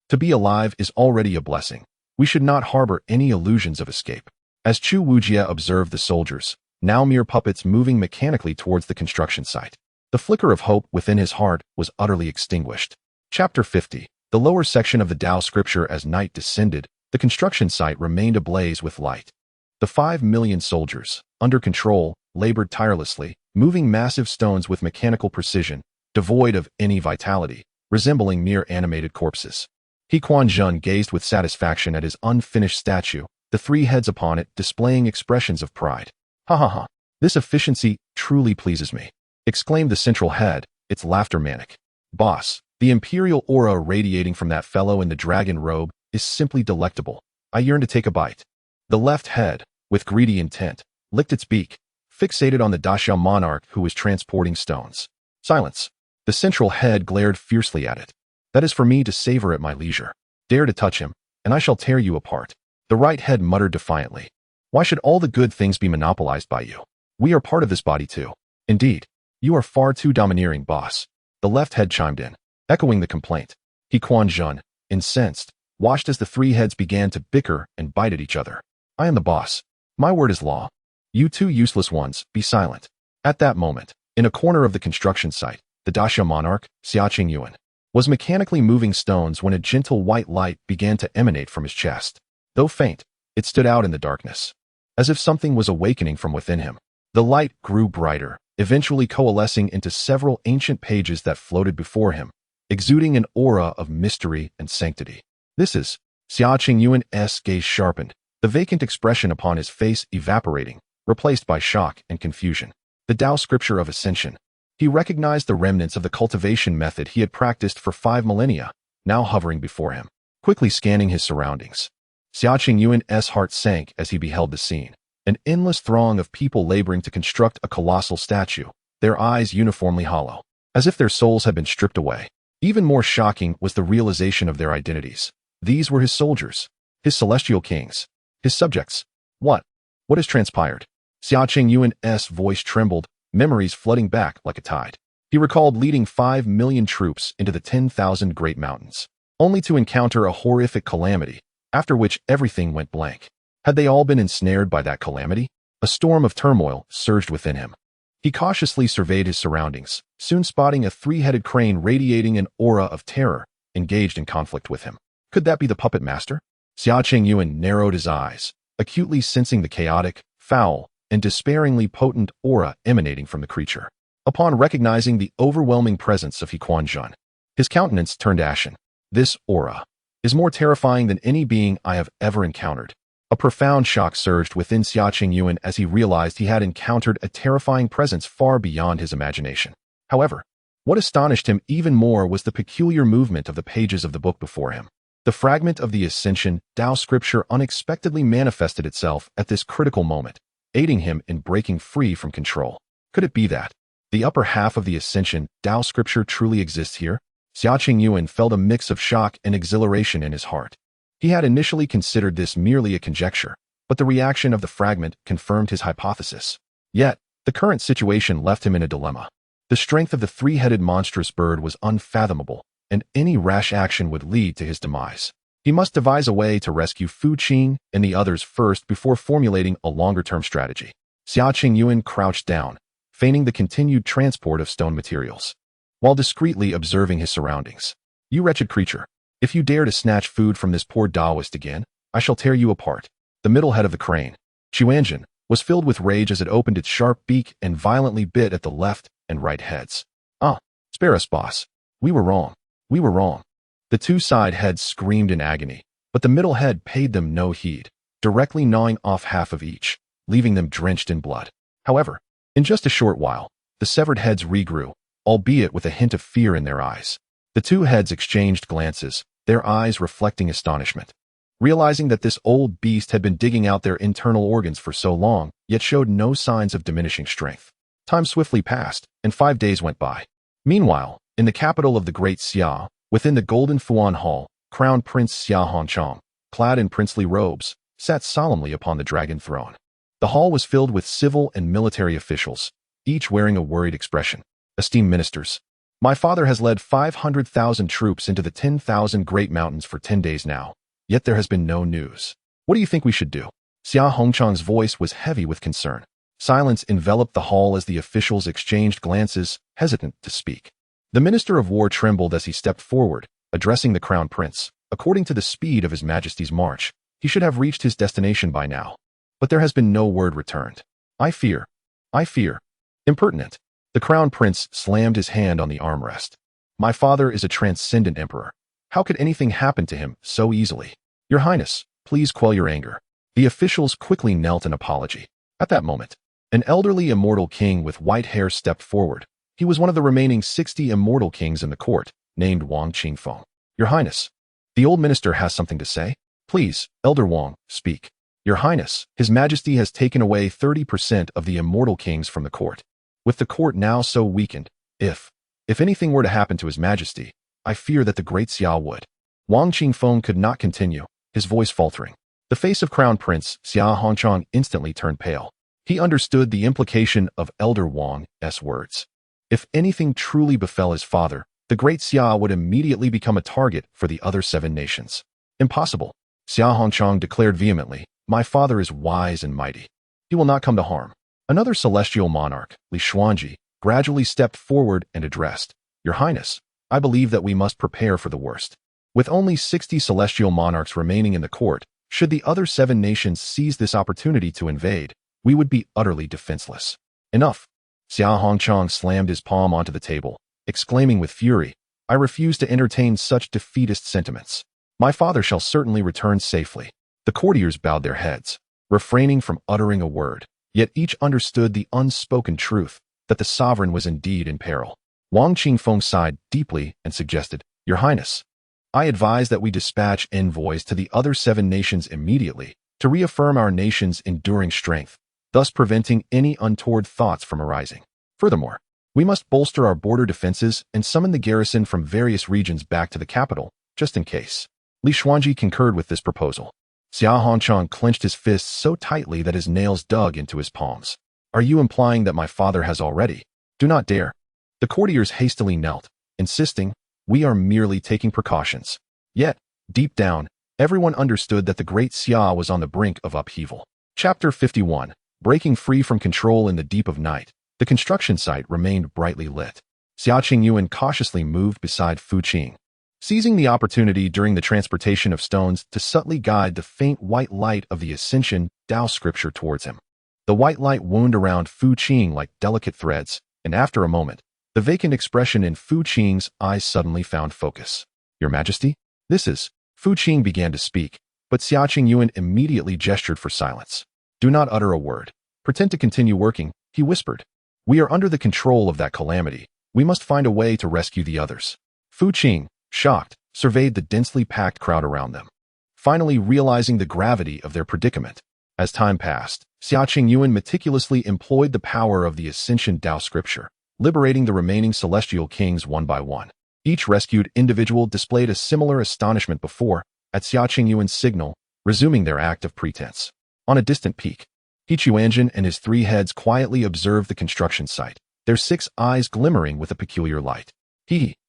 To be alive is already a blessing. We should not harbor any illusions of escape. As Chu Wujie observed the soldiers, now mere puppets moving mechanically towards the construction site, the flicker of hope within his heart was utterly extinguished. Chapter 50. The lower section of the Tao scripture. As night descended, the construction site remained ablaze with light. The 5 million soldiers, under control, labored tirelessly, moving massive stones with mechanical precision, devoid of any vitality, resembling mere animated corpses. He Quanzhen gazed with satisfaction at his unfinished statue, the 3 heads upon it displaying expressions of pride. Ha ha ha, this efficiency truly pleases me, exclaimed the central head, its laughter manic. Boss, the imperial aura radiating from that fellow in the dragon robe is simply delectable. I yearn to take a bite. The left head, with greedy intent, licked its beak, fixated on the Daxiao monarch who was transporting stones. Silence. The central head glared fiercely at it. That is for me to savor at my leisure. Dare to touch him, and I shall tear you apart. The right head muttered defiantly. Why should all the good things be monopolized by you? We are part of this body too. Indeed, you are far too domineering, boss. The left head chimed in, echoing the complaint. He Quanzhen, incensed, watched as the 3 heads began to bicker and bite at each other. I am the boss. My word is law. You 2 useless ones, be silent. At that moment, in a corner of the construction site, the Daxiao monarch, Xia Qingyuan, was mechanically moving stones when a gentle white light began to emanate from his chest. Though faint, it stood out in the darkness, as if something was awakening from within him. The light grew brighter, eventually coalescing into several ancient pages that floated before him, exuding an aura of mystery and sanctity. This is Xia Qingyuan's gaze sharpened, the vacant expression upon his face evaporating, replaced by shock and confusion. The Tao scripture of ascension. He recognized the remnants of the cultivation method he had practiced for 5 millennia, now hovering before him. Quickly scanning his surroundings, Xia Qingyuan's heart sank as he beheld the scene. An endless throng of people laboring to construct a colossal statue, their eyes uniformly hollow, as if their souls had been stripped away. Even more shocking was the realization of their identities. These were his soldiers, his celestial kings, his subjects. What has transpired? Xia Qingyuan's voice trembled, memories flooding back like a tide. He recalled leading 5 million troops into the 10,000 great mountains, only to encounter a horrific calamity, after which everything went blank. Had they all been ensnared by that calamity? A storm of turmoil surged within him. He cautiously surveyed his surroundings, soon spotting a three-headed crane radiating an aura of terror, engaged in conflict with him. Could that be the puppet master? Xia Qingyuan narrowed his eyes, acutely sensing the chaotic, foul, and despairingly potent aura emanating from the creature. Upon recognizing the overwhelming presence of Quanzhen, his countenance turned ashen. This aura is more terrifying than any being I have ever encountered. A profound shock surged within Xia Qingyuan as he realized he had encountered a terrifying presence far beyond his imagination. However, what astonished him even more was the peculiar movement of the pages of the book before him. The fragment of the Ascension Tao scripture unexpectedly manifested itself at this critical moment, aiding him in breaking free from control. Could it be that the upper half of the Ascension Tao scripture truly exists here? Xia Qingyuan felt a mix of shock and exhilaration in his heart. He had initially considered this merely a conjecture, but the reaction of the fragment confirmed his hypothesis. Yet, the current situation left him in a dilemma. The strength of the three-headed monstrous bird was unfathomable, and any rash action would lead to his demise. He must devise a way to rescue Fu Qing and the others first before formulating a longer-term strategy. Xia Qingyuan crouched down, feigning the continued transport of stone materials, while discreetly observing his surroundings. You wretched creature! If you dare to snatch food from this poor Taoist again, I shall tear you apart. The middle head of the crane, Quanzhen, was filled with rage as it opened its sharp beak and violently bit at the left and right heads. Ah, spare us, boss. We were wrong. We were wrong. The two side heads screamed in agony, but the middle head paid them no heed, directly gnawing off half of each, leaving them drenched in blood. However, in just a short while, the severed heads regrew, albeit with a hint of fear in their eyes. The two heads exchanged glances, their eyes reflecting astonishment. Realizing that this old beast had been digging out their internal organs for so long, yet showed no signs of diminishing strength. Time swiftly passed, and 5 days went by. Meanwhile, in the capital of the Great Xia, within the Golden Fuan Hall, Crown Prince Xia Hongchang, clad in princely robes, sat solemnly upon the dragon throne. The hall was filled with civil and military officials, each wearing a worried expression. Esteemed ministers, my father has led 500,000 troops into the 10,000 Great Mountains for 10 days now, yet there has been no news. What do you think we should do? Xia Hongchang's voice was heavy with concern. Silence enveloped the hall as the officials exchanged glances, hesitant to speak. The Minister of War trembled as he stepped forward, addressing the Crown Prince. According to the speed of His Majesty's march, he should have reached his destination by now. But there has been no word returned. I fear. Impertinent. The Crown Prince slammed his hand on the armrest. My father is a transcendent emperor. How could anything happen to him so easily? Your Highness, please quell your anger. The officials quickly knelt in apology. At that moment, an elderly immortal king with white hair stepped forward. He was one of the remaining 60 immortal kings in the court, named Wang Qingfeng. Your Highness, the old minister has something to say. Please, Elder Wang, speak. Your Highness, His Majesty has taken away 30% of the immortal kings from the court. With the court now so weakened, if anything were to happen to His Majesty, I fear that the Great Xia would. Wang Qingfeng could not continue, his voice faltering. The face of Crown Prince Xia Hongchang instantly turned pale. He understood the implication of Elder Wang's words. If anything truly befell his father, the Great Xia would immediately become a target for the other 7 nations. Impossible. Xia Hongchang declared vehemently, my father is wise and mighty. He will not come to harm. Another celestial monarch, Li Xuanji, gradually stepped forward and addressed, Your Highness, I believe that we must prepare for the worst. With only 60 celestial monarchs remaining in the court, should the other 7 nations seize this opportunity to invade, we would be utterly defenseless. Enough. Xia Hongchang slammed his palm onto the table, exclaiming with fury, I refuse to entertain such defeatist sentiments. My father shall certainly return safely. The courtiers bowed their heads, refraining from uttering a word, yet each understood the unspoken truth that the sovereign was indeed in peril. Wang Qingfeng sighed deeply and suggested, Your Highness, I advise that we dispatch envoys to the other 7 nations immediately to reaffirm our nation's enduring strength, thus preventing any untoward thoughts from arising. Furthermore, we must bolster our border defenses and summon the garrison from various regions back to the capital, just in case. Li Xuanji concurred with this proposal. Xia Hongchang clenched his fists so tightly that his nails dug into his palms. Are you implying that my father has already? Do not dare. The courtiers hastily knelt, insisting, we are merely taking precautions. Yet, deep down, everyone understood that the great Xia was on the brink of upheaval. Chapter 51. Breaking free from control in the deep of night. The construction site remained brightly lit. Xia Qingyuan cautiously moved beside Fu Qing, seizing the opportunity during the transportation of stones to subtly guide the faint white light of the Ascension Tao scripture towards him. The white light wound around Fu Qing like delicate threads, and after a moment, the vacant expression in Fu Qing's eyes suddenly found focus. Your Majesty? This is... Fu Qing began to speak, but Xia Qingyuan immediately gestured for silence. Do not utter a word. Pretend to continue working, he whispered. We are under the control of that calamity. We must find a way to rescue the others. Fu Qing, shocked, surveyed the densely packed crowd around them, finally realizing the gravity of their predicament. As time passed, Xia Qingyuan meticulously employed the power of the Ascension Tao scripture, liberating the remaining celestial kings one by one. Each rescued individual displayed a similar astonishment before, at Xia Qingyuan's signal, resuming their act of pretense. On a distant peak, He Quanzhen and his 3 heads quietly observed the construction site, their 6 eyes glimmering with a peculiar light.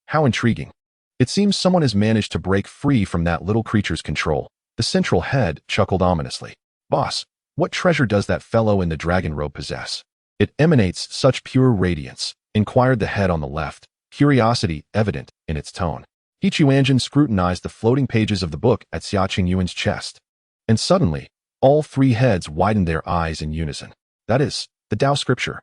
How intriguing. It seems someone has managed to break free from that little creature's control. The central head chuckled ominously. Boss, what treasure does that fellow in the dragon robe possess? It emanates such pure radiance, inquired the head on the left, curiosity evident in its tone. He Quanzhen scrutinized the floating pages of the book at Xia Qingyuan's chest. And suddenly, all 3 heads widened their eyes in unison. That is, the Tao scripture.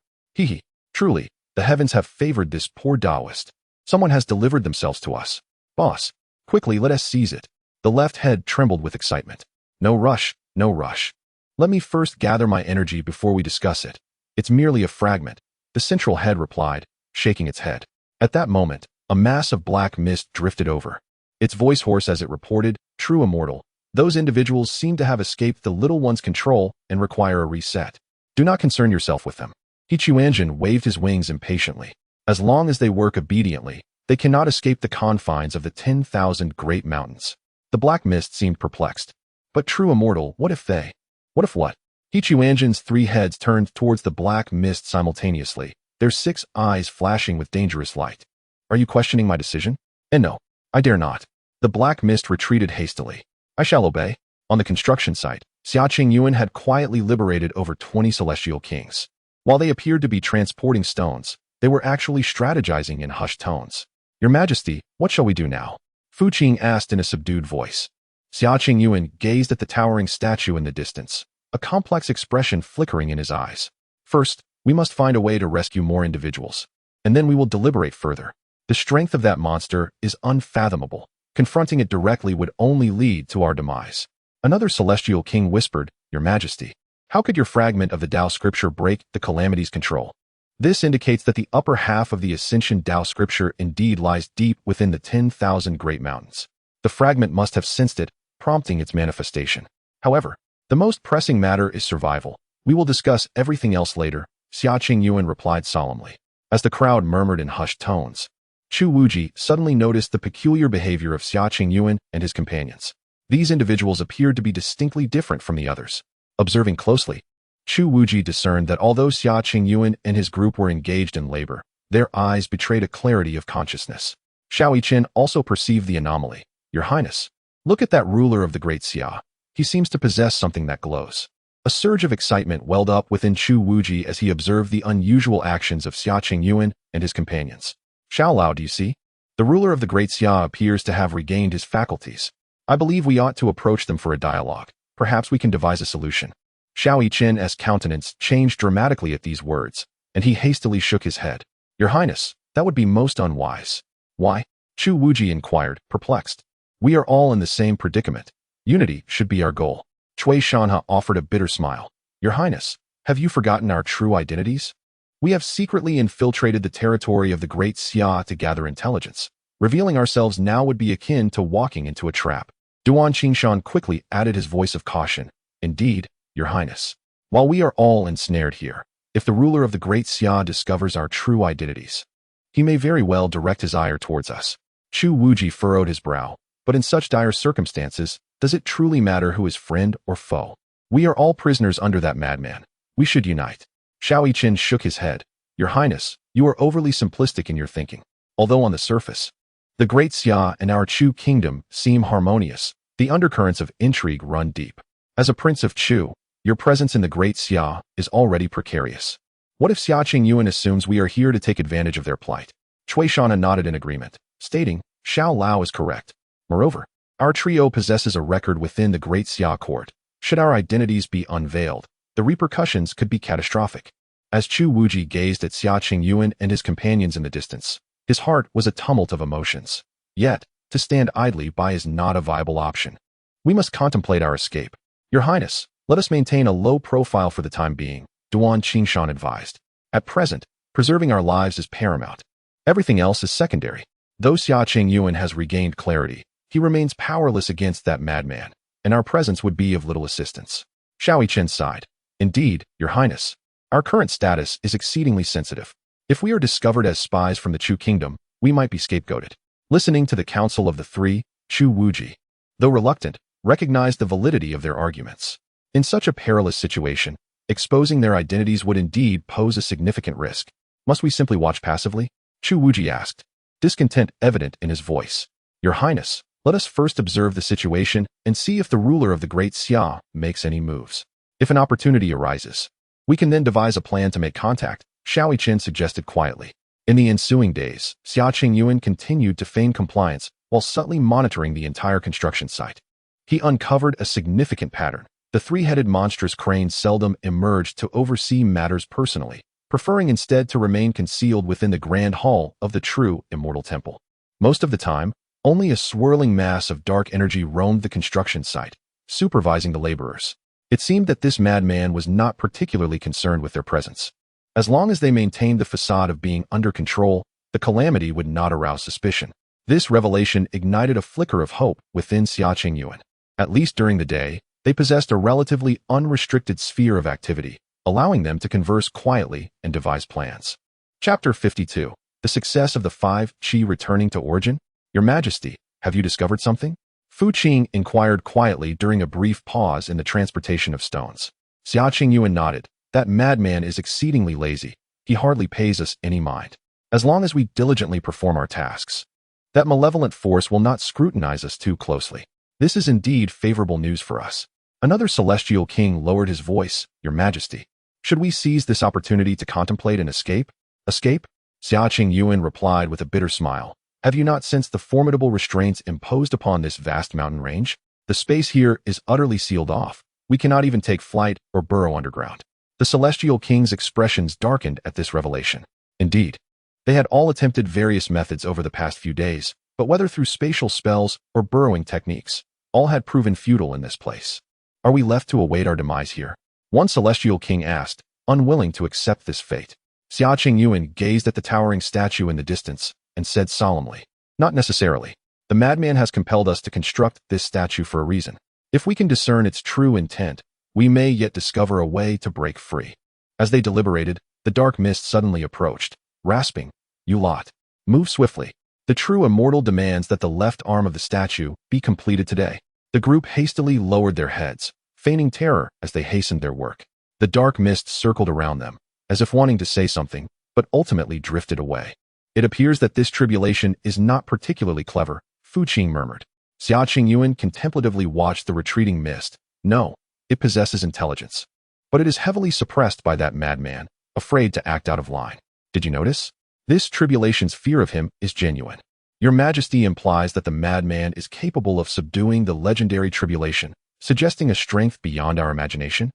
Truly, the heavens have favored this poor Taoist. Someone has delivered themselves to us. Boss, quickly let us seize it. The left head trembled with excitement. No rush, no rush. Let me first gather my energy before we discuss it. It's merely a fragment, the central head replied, shaking its head. At that moment, a mass of black mist drifted over. Its voice hoarse as it reported, true immortal, those individuals seem to have escaped the little one's control and require a reset. Do not concern yourself with them. He Quanzhen waved his wings impatiently. As long as they work obediently, they cannot escape the confines of the 10,000 great mountains. The black mist seemed perplexed. But true immortal, what if they? What if what? He Quanzhen's 3 heads turned towards the black mist simultaneously, their 6 eyes flashing with dangerous light. Are you questioning my decision? And no, I dare not. The black mist retreated hastily. I shall obey. On the construction site, Xia Qingyuan had quietly liberated over 20 celestial kings. While they appeared to be transporting stones, they were actually strategizing in hushed tones. Your Majesty, what shall we do now? Fu Qing asked in a subdued voice. Xia Qingyuan gazed at the towering statue in the distance, a complex expression flickering in his eyes. First, we must find a way to rescue more individuals, and then we will deliberate further. The strength of that monster is unfathomable. Confronting it directly would only lead to our demise. Another celestial king whispered, Your Majesty, how could your fragment of the Tao scripture break the calamity's control? This indicates that the upper half of the Ascension Tao scripture indeed lies deep within the 10,000 great mountains. The fragment must have sensed it, prompting its manifestation. However, the most pressing matter is survival. We will discuss everything else later, Xia Qingyuan replied solemnly. As the crowd murmured in hushed tones, Chu Wuji suddenly noticed the peculiar behavior of Xia Qingyuan and his companions. These individuals appeared to be distinctly different from the others. Observing closely, Chu Wuji discerned that although Xia Qingyuan and his group were engaged in labor, their eyes betrayed a clarity of consciousness. Shao Yichen also perceived the anomaly. Your Highness, look at that ruler of the great Xia. He seems to possess something that glows. A surge of excitement welled up within Chu Wuji as he observed the unusual actions of Xia Qingyuan and his companions. Xiao Lao, do you see? The ruler of the great Xia appears to have regained his faculties. I believe we ought to approach them for a dialogue. Perhaps we can devise a solution. Shao Yichen's countenance changed dramatically at these words, and he hastily shook his head. Your Highness, that would be most unwise. Why? Chu Wuji inquired, perplexed. We are all in the same predicament. Unity should be our goal. Cui Shanha offered a bitter smile. Your Highness, have you forgotten our true identities? We have secretly infiltrated the territory of the great Xia to gather intelligence. Revealing ourselves now would be akin to walking into a trap. Duan Qingshan quickly added his voice of caution. Indeed, Your Highness. While we are all ensnared here, if the ruler of the great Xia discovers our true identities, he may very well direct his ire towards us. Chu Wuji furrowed his brow. But in such dire circumstances, does it truly matter who is friend or foe? We are all prisoners under that madman. We should unite. Shao Yichen shook his head. Your Highness, you are overly simplistic in your thinking. Although on the surface, The Great Xia and our Chu kingdom seem harmonious. The undercurrents of intrigue run deep. As a prince of Chu, your presence in the Great Xia is already precarious. What if Xia Qingyuan assumes we are here to take advantage of their plight? Cui Shana nodded in agreement, stating, Xiao Lao is correct. Moreover, our trio possesses a record within the Great Xia court. Should our identities be unveiled, the repercussions could be catastrophic. As Chu Wuji gazed at Xia Qingyuan and his companions in the distance, his heart was a tumult of emotions. Yet, to stand idly by is not a viable option. We must contemplate our escape. Your Highness, let us maintain a low profile for the time being, Duan Qingshan advised. At present, preserving our lives is paramount. Everything else is secondary. Though Xia Qingyuan has regained clarity, he remains powerless against that madman, and our presence would be of little assistance. Xiao Chen sighed. Indeed, Your Highness, our current status is exceedingly sensitive. If we are discovered as spies from the Chu kingdom, we might be scapegoated. Listening to the counsel of the three, Chu Wuji, though reluctant, recognized the validity of their arguments. In such a perilous situation, exposing their identities would indeed pose a significant risk. Must we simply watch passively? Chu Wuji asked, discontent evident in his voice. Your Highness, let us first observe the situation and see if the ruler of the Great Xia makes any moves. If an opportunity arises, we can then devise a plan to make contact, Xiao Chen suggested quietly. In the ensuing days, Xia Qingyuan continued to feign compliance while subtly monitoring the entire construction site. He uncovered a significant pattern. The three-headed monstrous crane seldom emerged to oversee matters personally, preferring instead to remain concealed within the grand hall of the true immortal temple. Most of the time, only a swirling mass of dark energy roamed the construction site, supervising the laborers. It seemed that this madman was not particularly concerned with their presence. As long as they maintained the facade of being under control, the calamity would not arouse suspicion. This revelation ignited a flicker of hope within Xia Qingyuan. At least during the day, they possessed a relatively unrestricted sphere of activity, allowing them to converse quietly and devise plans. Chapter 52. The Success of the Five Qi Returning to Origin. Your Majesty, have you discovered something? Fu Qing inquired quietly during a brief pause in the transportation of stones. Xia Qingyuan nodded. That madman is exceedingly lazy. He hardly pays us any mind. As long as we diligently perform our tasks, that malevolent force will not scrutinize us too closely. This is indeed favorable news for us. Another celestial king lowered his voice. Your Majesty, should we seize this opportunity to contemplate an escape? Escape? Xia Qingyuan replied with a bitter smile. Have you not sensed the formidable restraints imposed upon this vast mountain range? The space here is utterly sealed off. We cannot even take flight or burrow underground. The celestial king's expressions darkened at this revelation. Indeed, they had all attempted various methods over the past few days, but whether through spatial spells or burrowing techniques, all had proven futile in this place. Are we left to await our demise here? One celestial king asked, unwilling to accept this fate. Xia Qingyuan gazed at the towering statue in the distance and said solemnly, not necessarily. The madman has compelled us to construct this statue for a reason. If we can discern its true intent, we may yet discover a way to break free. As they deliberated, the dark mist suddenly approached, rasping, You lot, move swiftly. The true immortal demands that the left arm of the statue be completed today. The group hastily lowered their heads, feigning terror as they hastened their work. The dark mist circled around them, as if wanting to say something, but ultimately drifted away. It appears that this tribulation is not particularly clever, Fu Qing murmured. Xia Qingyuan contemplatively watched the retreating mist. No, it possesses intelligence. But it is heavily suppressed by that madman, afraid to act out of line. Did you notice? This tribulation's fear of him is genuine. Your Majesty implies that the madman is capable of subduing the legendary tribulation, suggesting a strength beyond our imagination?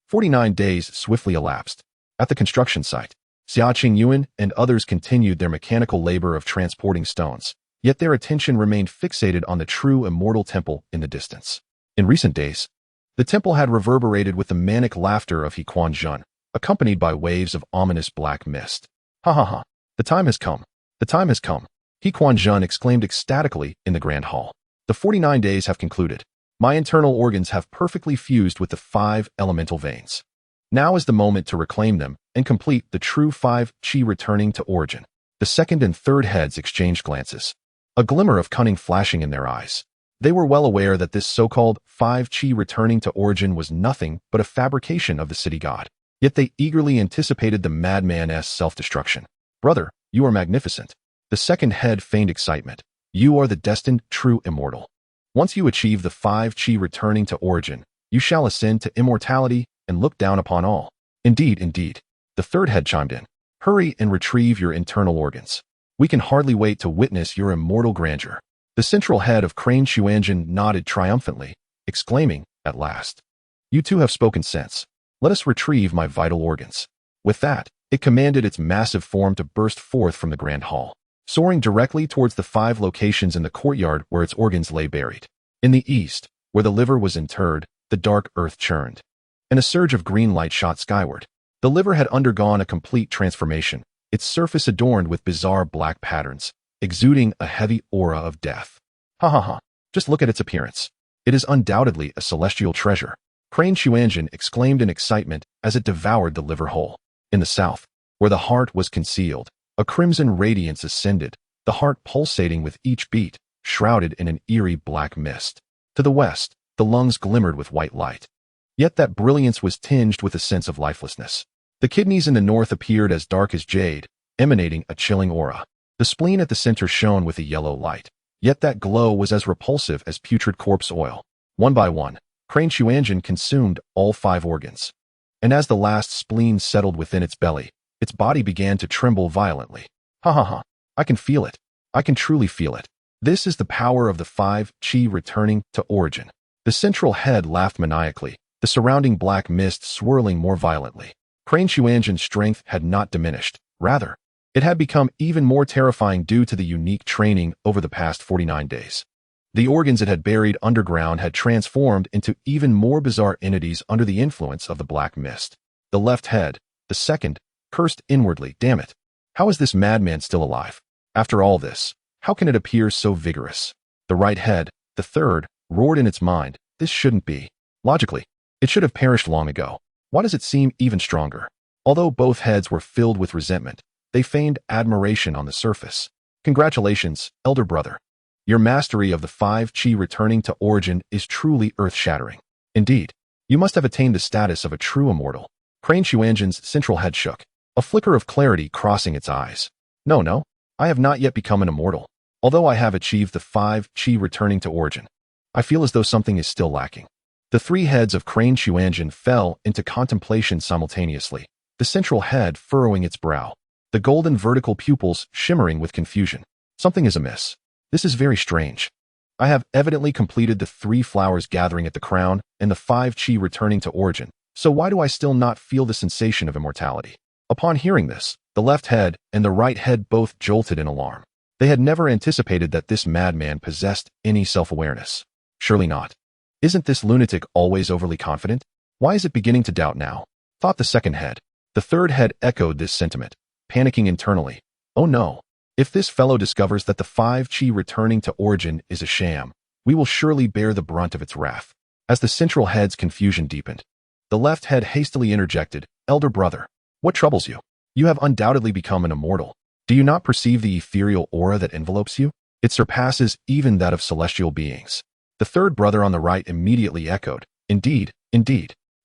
49 days swiftly elapsed. At the construction site, Xia Qingyuan and others continued their mechanical labor of transporting stones, yet their attention remained fixated on the true immortal temple in the distance. In recent days, the temple had reverberated with the manic laughter of He Quanzhen, accompanied by waves of ominous black mist. Ha ha ha, the time has come. The time has come. He Quanzhen exclaimed ecstatically in the grand hall. The 49 days have concluded. My internal organs have perfectly fused with the 5 elemental veins. Now is the moment to reclaim them and complete the true 5 Qi returning to origin. The second and third heads exchanged glances, a glimmer of cunning flashing in their eyes. They were well aware that this so-called 5 Qi returning to origin was nothing but a fabrication of the city god. Yet they eagerly anticipated the madman's self-destruction. Brother, you are magnificent. The second head feigned excitement, You are the destined true immortal. Once you achieve the 5 chi returning to origin, you shall ascend to immortality and look down upon all. Indeed, indeed. The third head chimed in. Hurry and retrieve your internal organs. We can hardly wait to witness your immortal grandeur. The central head of Quanzhen nodded triumphantly, exclaiming, at last. You two have spoken sense. Let us retrieve my vital organs. With that, it commanded its massive form to burst forth from the grand hall, soaring directly towards the 5 locations in the courtyard where its organs lay buried. In the east, where the liver was interred, the dark earth churned, and a surge of green light shot skyward. The liver had undergone a complete transformation, its surface adorned with bizarre black patterns, exuding a heavy aura of death. Ha ha ha, just look at its appearance. It is undoubtedly a celestial treasure. Quanzhen exclaimed in excitement as it devoured the liver whole. In the south, where the heart was concealed, a crimson radiance ascended, the heart pulsating with each beat, shrouded in an eerie black mist. To the west, the lungs glimmered with white light. Yet that brilliance was tinged with a sense of lifelessness. The kidneys in the north appeared as dark as jade, emanating a chilling aura. The spleen at the center shone with a yellow light. Yet that glow was as repulsive as putrid corpse oil. One by one, Quanzhen consumed all 5 organs. And as the last spleen settled within its belly, its body began to tremble violently. Ha ha ha, I can feel it. I can truly feel it. This is the power of the 5 chi returning to origin. The central head laughed maniacally, the surrounding black mist swirling more violently. Quanzhen's strength had not diminished. Rather, it had become even more terrifying due to the unique training over the past 49 days. The organs it had buried underground had transformed into even more bizarre entities under the influence of the black mist. The left head, the second, cursed inwardly, damn it. How is this madman still alive? After all this, how can it appear so vigorous? The right head, the third, roared in its mind, this shouldn't be. Logically, it should have perished long ago. Why does it seem even stronger? Although both heads were filled with resentment, they feigned admiration on the surface. Congratulations, elder brother. Your mastery of the 5 chi returning to origin is truly earth-shattering. Indeed, you must have attained the status of a true immortal. Quanzhen's central head shook, a flicker of clarity crossing its eyes. No, I have not yet become an immortal. Although I have achieved the 5 chi returning to origin, I feel as though something is still lacking. The 3 heads of Quanzhen fell into contemplation simultaneously, the central head furrowing its brow, the golden vertical pupils shimmering with confusion. Something is amiss. This is very strange. I have evidently completed the 3 flowers gathering at the crown and the 5 chi returning to origin, so why do I still not feel the sensation of immortality? Upon hearing this, the left head and the right head both jolted in alarm. They had never anticipated that this madman possessed any self-awareness. Surely not. Isn't this lunatic always overly confident? Why is it beginning to doubt now? Thought the second head. The third head echoed this sentiment, panicking internally. Oh no. If this fellow discovers that the 5 chi returning to origin is a sham, we will surely bear the brunt of its wrath. As the central head's confusion deepened, the left head hastily interjected, Elder brother, what troubles you? You have undoubtedly become an immortal. Do you not perceive the ethereal aura that envelopes you? It surpasses even that of celestial beings. The third brother on the right immediately echoed, Indeed,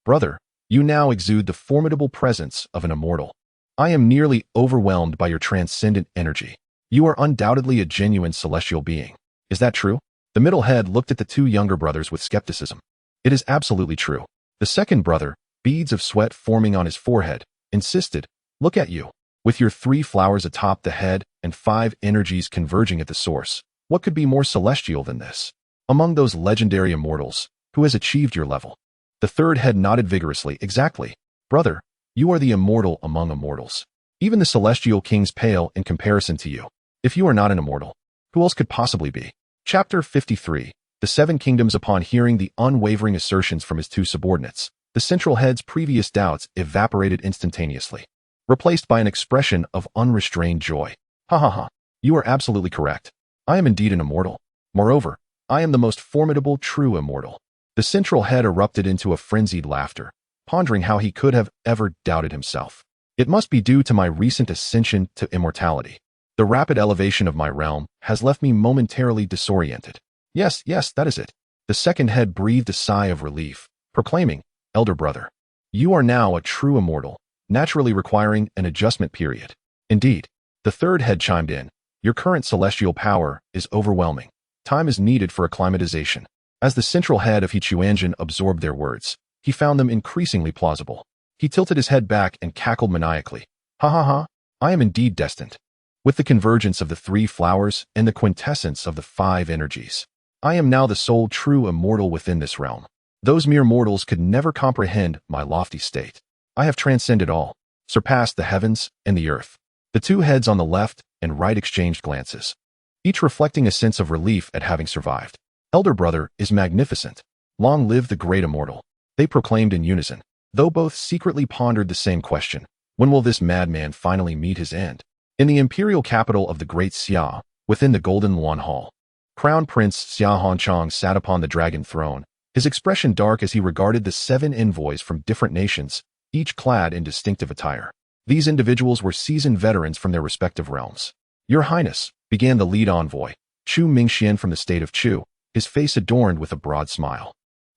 brother, you now exude the formidable presence of an immortal. I am nearly overwhelmed by your transcendent energy. You are undoubtedly a genuine celestial being. Is that true? The middle head looked at the 2 younger brothers with skepticism. It is absolutely true. The second brother, beads of sweat forming on his forehead, insisted, Look at you. With your 3 flowers atop the head and 5 energies converging at the source, what could be more celestial than this? Among those legendary immortals, who has achieved your level? The third head nodded vigorously. Exactly. Brother, you are the immortal among immortals. Even the celestial kings pale in comparison to you. If you are not an immortal, who else could possibly be? Chapter 53. The 7 Kingdoms. Upon hearing the unwavering assertions from his 2 subordinates, the central head's previous doubts evaporated instantaneously, replaced by an expression of unrestrained joy. Ha ha ha. You are absolutely correct. I am indeed an immortal. Moreover, I am the most formidable true immortal. The central head erupted into a frenzied laughter, pondering how he could have ever doubted himself. It must be due to my recent ascension to immortality. The rapid elevation of my realm has left me momentarily disoriented. Yes, that is it. The second head breathed a sigh of relief, proclaiming, Elder brother, you are now a true immortal, naturally requiring an adjustment period. Indeed, the third head chimed in, Your current celestial power is overwhelming. Time is needed for acclimatization. As the central head of Quanzhen absorbed their words, he found them increasingly plausible. He tilted his head back and cackled maniacally. Ha ha ha, I am indeed destined. With the convergence of the 3 flowers and the quintessence of the 5 energies, I am now the sole true immortal within this realm. Those mere mortals could never comprehend my lofty state. I have transcended all, surpassed the heavens and the earth. The 2 heads on the left and right exchanged glances, each reflecting a sense of relief at having survived. Elder brother is magnificent. Long live the great immortal, they proclaimed in unison, though both secretly pondered the same question. When will this madman finally meet his end? In the imperial capital of the Great Xia, within the Golden Luan Hall, Crown Prince Xia Hongchang sat upon the dragon throne, his expression dark as he regarded the 7 envoys from different nations, each clad in distinctive attire. These individuals were seasoned veterans from their respective realms. Your Highness, began the lead envoy, Chu Mingxian from the state of Chu, his face adorned with a broad smile.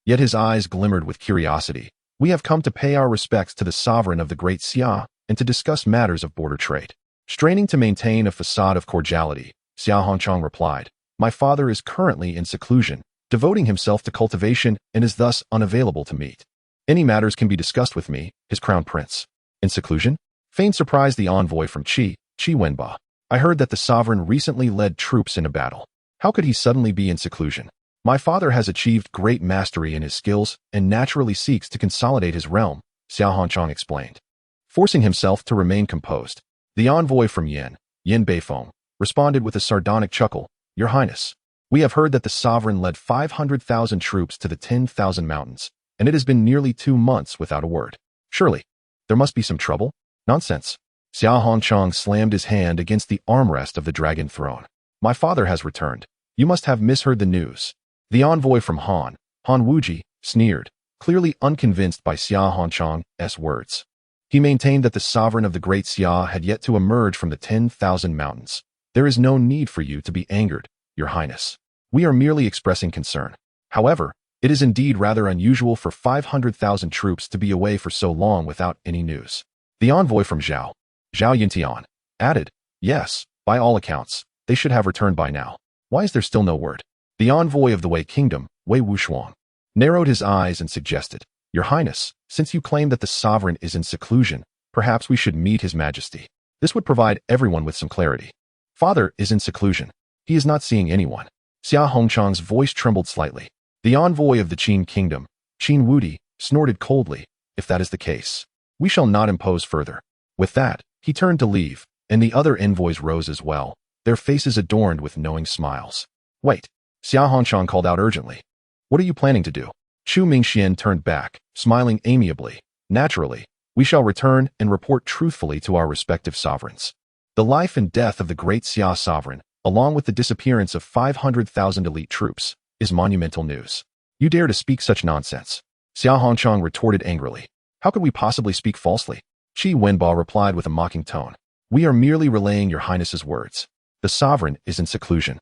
Yet his eyes glimmered with curiosity. We have come to pay our respects to the sovereign of the Great Xia and to discuss matters of border trade. Straining to maintain a facade of cordiality, Xia Hongchang replied, my father is currently in seclusion, devoting himself to cultivation and is thus unavailable to meet. Any matters can be discussed with me, his crown prince. In seclusion? Feigned surprised the envoy from Qi Wenba. I heard that the sovereign recently led troops in a battle. How could he suddenly be in seclusion? My father has achieved great mastery in his skills and naturally seeks to consolidate his realm, Xia Hongchang explained. Forcing himself to remain composed, the envoy from Yin Beifeng, responded with a sardonic chuckle, Your Highness, we have heard that the sovereign led 500,000 troops to the 10,000 mountains, and it has been nearly 2 months without a word. Surely, there must be some trouble? Nonsense. Xia Hongchang slammed his hand against the armrest of the dragon throne. My father has returned. You must have misheard the news. The envoy from Han Wuji, sneered, clearly unconvinced by Xia Hongchang's words. He maintained that the sovereign of the Great Xia had yet to emerge from the 10,000 mountains. There is no need for you to be angered, Your Highness. We are merely expressing concern. However, it is indeed rather unusual for 500,000 troops to be away for so long without any news. The envoy from Zhao Yintian, added, Yes, by all accounts, they should have returned by now. Why is there still no word? The envoy of the Wei Kingdom, Wei Wushuang, narrowed his eyes and suggested, Your Highness, since you claim that the sovereign is in seclusion, perhaps we should meet his majesty. This would provide everyone with some clarity. Father is in seclusion. He is not seeing anyone. Xia Hongchang's voice trembled slightly. The envoy of the Qin Kingdom, Qin Wudi, snorted coldly. If that is the case, we shall not impose further. With that, he turned to leave, and the other envoys rose as well, their faces adorned with knowing smiles. Wait, Xia Hongchang called out urgently. What are you planning to do? Chu Mingxian turned back, smiling amiably. Naturally, we shall return and report truthfully to our respective sovereigns. The life and death of the Great Xia sovereign, along with the disappearance of 500,000 elite troops, is monumental news. You dare to speak such nonsense? Xia Hongchang retorted angrily. How could we possibly speak falsely? Qi Wenba replied with a mocking tone. We are merely relaying Your Highness's words. The sovereign is in seclusion,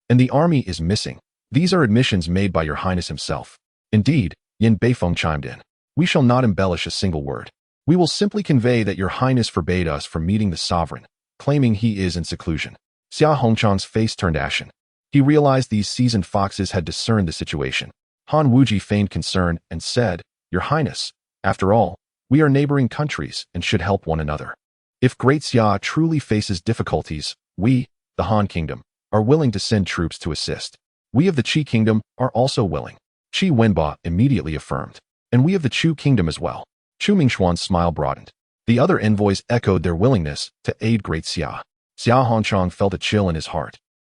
and the army is missing. These are admissions made by Your Highness himself. Indeed, Yin Beifeng chimed in. We shall not embellish a single word. We will simply convey that Your Highness forbade us from meeting the sovereign, claiming he is in seclusion. Xia Hongchang's face turned ashen. He realized these seasoned foxes had discerned the situation. Han Wuji feigned concern and said, Your Highness, after all, we are neighboring countries and should help one another. If Great Xia truly faces difficulties, we, the Han Kingdom, are willing to send troops to assist. We of the Qi Kingdom are also willing. Qi Wenba immediately affirmed. And we of the Chu Kingdom as well. Chu Mingxuan's smile broadened. The other envoys echoed their willingness to aid Great Xia. Xia Hongchang felt a chill in his heart.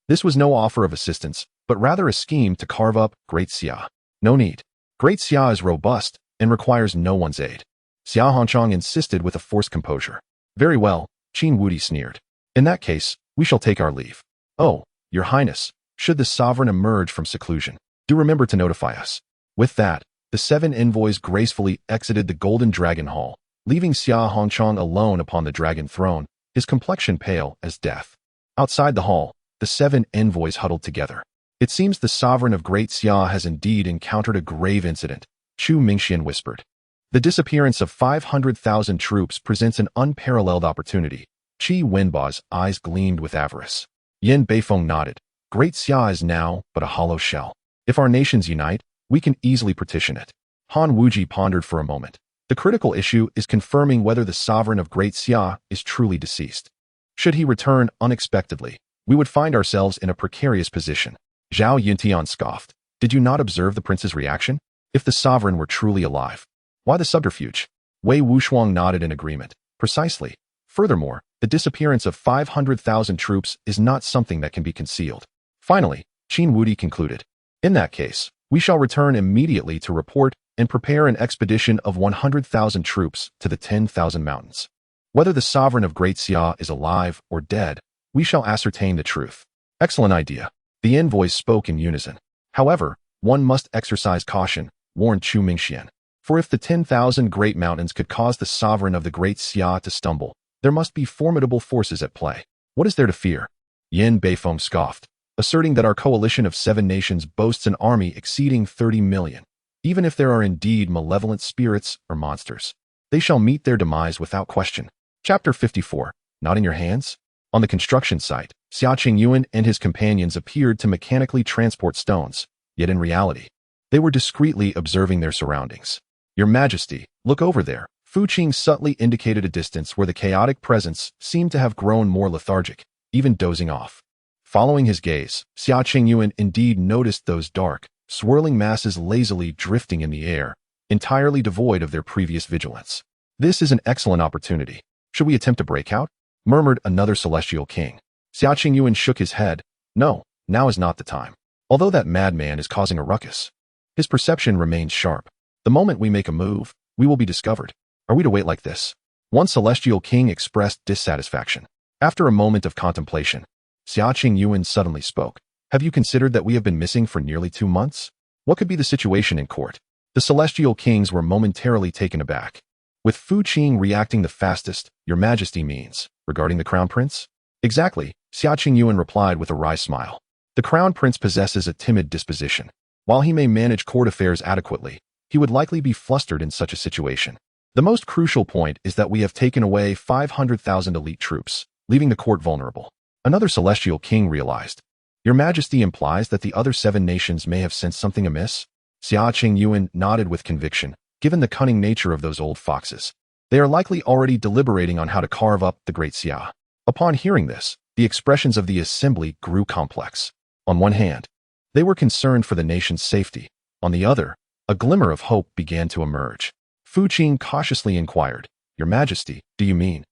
This was no offer of assistance, but rather a scheme to carve up Great Xia. No need. Great Xia is robust and requires no one's aid. Xia Hongchang insisted with a forced composure. Very well, Qin Wudi sneered. In that case, we shall take our leave. Oh, Your Highness, should the sovereign emerge from seclusion, do remember to notify us. With that, the 7 envoys gracefully exited the Golden Dragon Hall, leaving Xia Hongchang alone upon the dragon throne, his complexion pale as death. Outside the hall, the 7 envoys huddled together. It seems the sovereign of Great Xia has indeed encountered a grave incident, Chu Mingxian whispered. The disappearance of 500,000 troops presents an unparalleled opportunity. Qi Wenba's eyes gleamed with avarice. Yin Beifeng nodded. Great Xia is now but a hollow shell. If our nations unite, we can easily partition it. Han Wuji pondered for a moment. The critical issue is confirming whether the sovereign of Great Xia is truly deceased. Should he return unexpectedly, we would find ourselves in a precarious position. Zhao Yuntian scoffed. Did you not observe the prince's reaction? If the sovereign were truly alive, why the subterfuge? Wei Wuxuang nodded in agreement. Precisely. Furthermore, the disappearance of 500,000 troops is not something that can be concealed. Finally, Qin Wudi concluded. In that case, we shall return immediately to report and prepare an expedition of 100,000 troops to the 10,000 mountains. Whether the sovereign of Great Xia is alive or dead, we shall ascertain the truth. Excellent idea. The envoys spoke in unison. However, one must exercise caution, warned Chu Mingxian. For if the 10,000 great mountains could cause the sovereign of the Great Xia to stumble, there must be formidable forces at play. What is there to fear? Yin Beifeng scoffed, asserting that our coalition of 7 nations boasts an army exceeding 30 million. Even if there are indeed malevolent spirits or monsters, they shall meet their demise without question. Chapter 54. Not in your hands? On the construction site, Xia Qingyuan and his companions appeared to mechanically transport stones, yet in reality, they were discreetly observing their surroundings. Your Majesty, look over there. Fu Qing subtly indicated a distance where the chaotic presence seemed to have grown more lethargic, even dozing off. Following his gaze, Xia Qingyuan indeed noticed those dark, swirling masses lazily drifting in the air, entirely devoid of their previous vigilance. This is an excellent opportunity. Should we attempt to break out? Murmured another celestial king. Xia Qingyuan shook his head. No, now is not the time. Although that madman is causing a ruckus, his perception remains sharp. The moment we make a move, we will be discovered. Are we to wait like this? One celestial king expressed dissatisfaction. After a moment of contemplation, Xia Qingyuan suddenly spoke. Have you considered that we have been missing for nearly 2 months? What could be the situation in court? The celestial kings were momentarily taken aback. With Fu Qing reacting the fastest, Your Majesty means, regarding the crown prince? Exactly, Xia Qingyuan replied with a wry smile. The crown prince possesses a timid disposition. While he may manage court affairs adequately, he would likely be flustered in such a situation. The most crucial point is that we have taken away 500,000 elite troops, leaving the court vulnerable. Another celestial king realized. Your Majesty implies that the other 7 nations may have sensed something amiss? Xia Qingyuan nodded with conviction. Given the cunning nature of those old foxes, they are likely already deliberating on how to carve up the Great Xia. Upon hearing this, the expressions of the assembly grew complex. On one hand, they were concerned for the nation's safety. On the other, a glimmer of hope began to emerge. Fu Qing cautiously inquired, Your Majesty, do you mean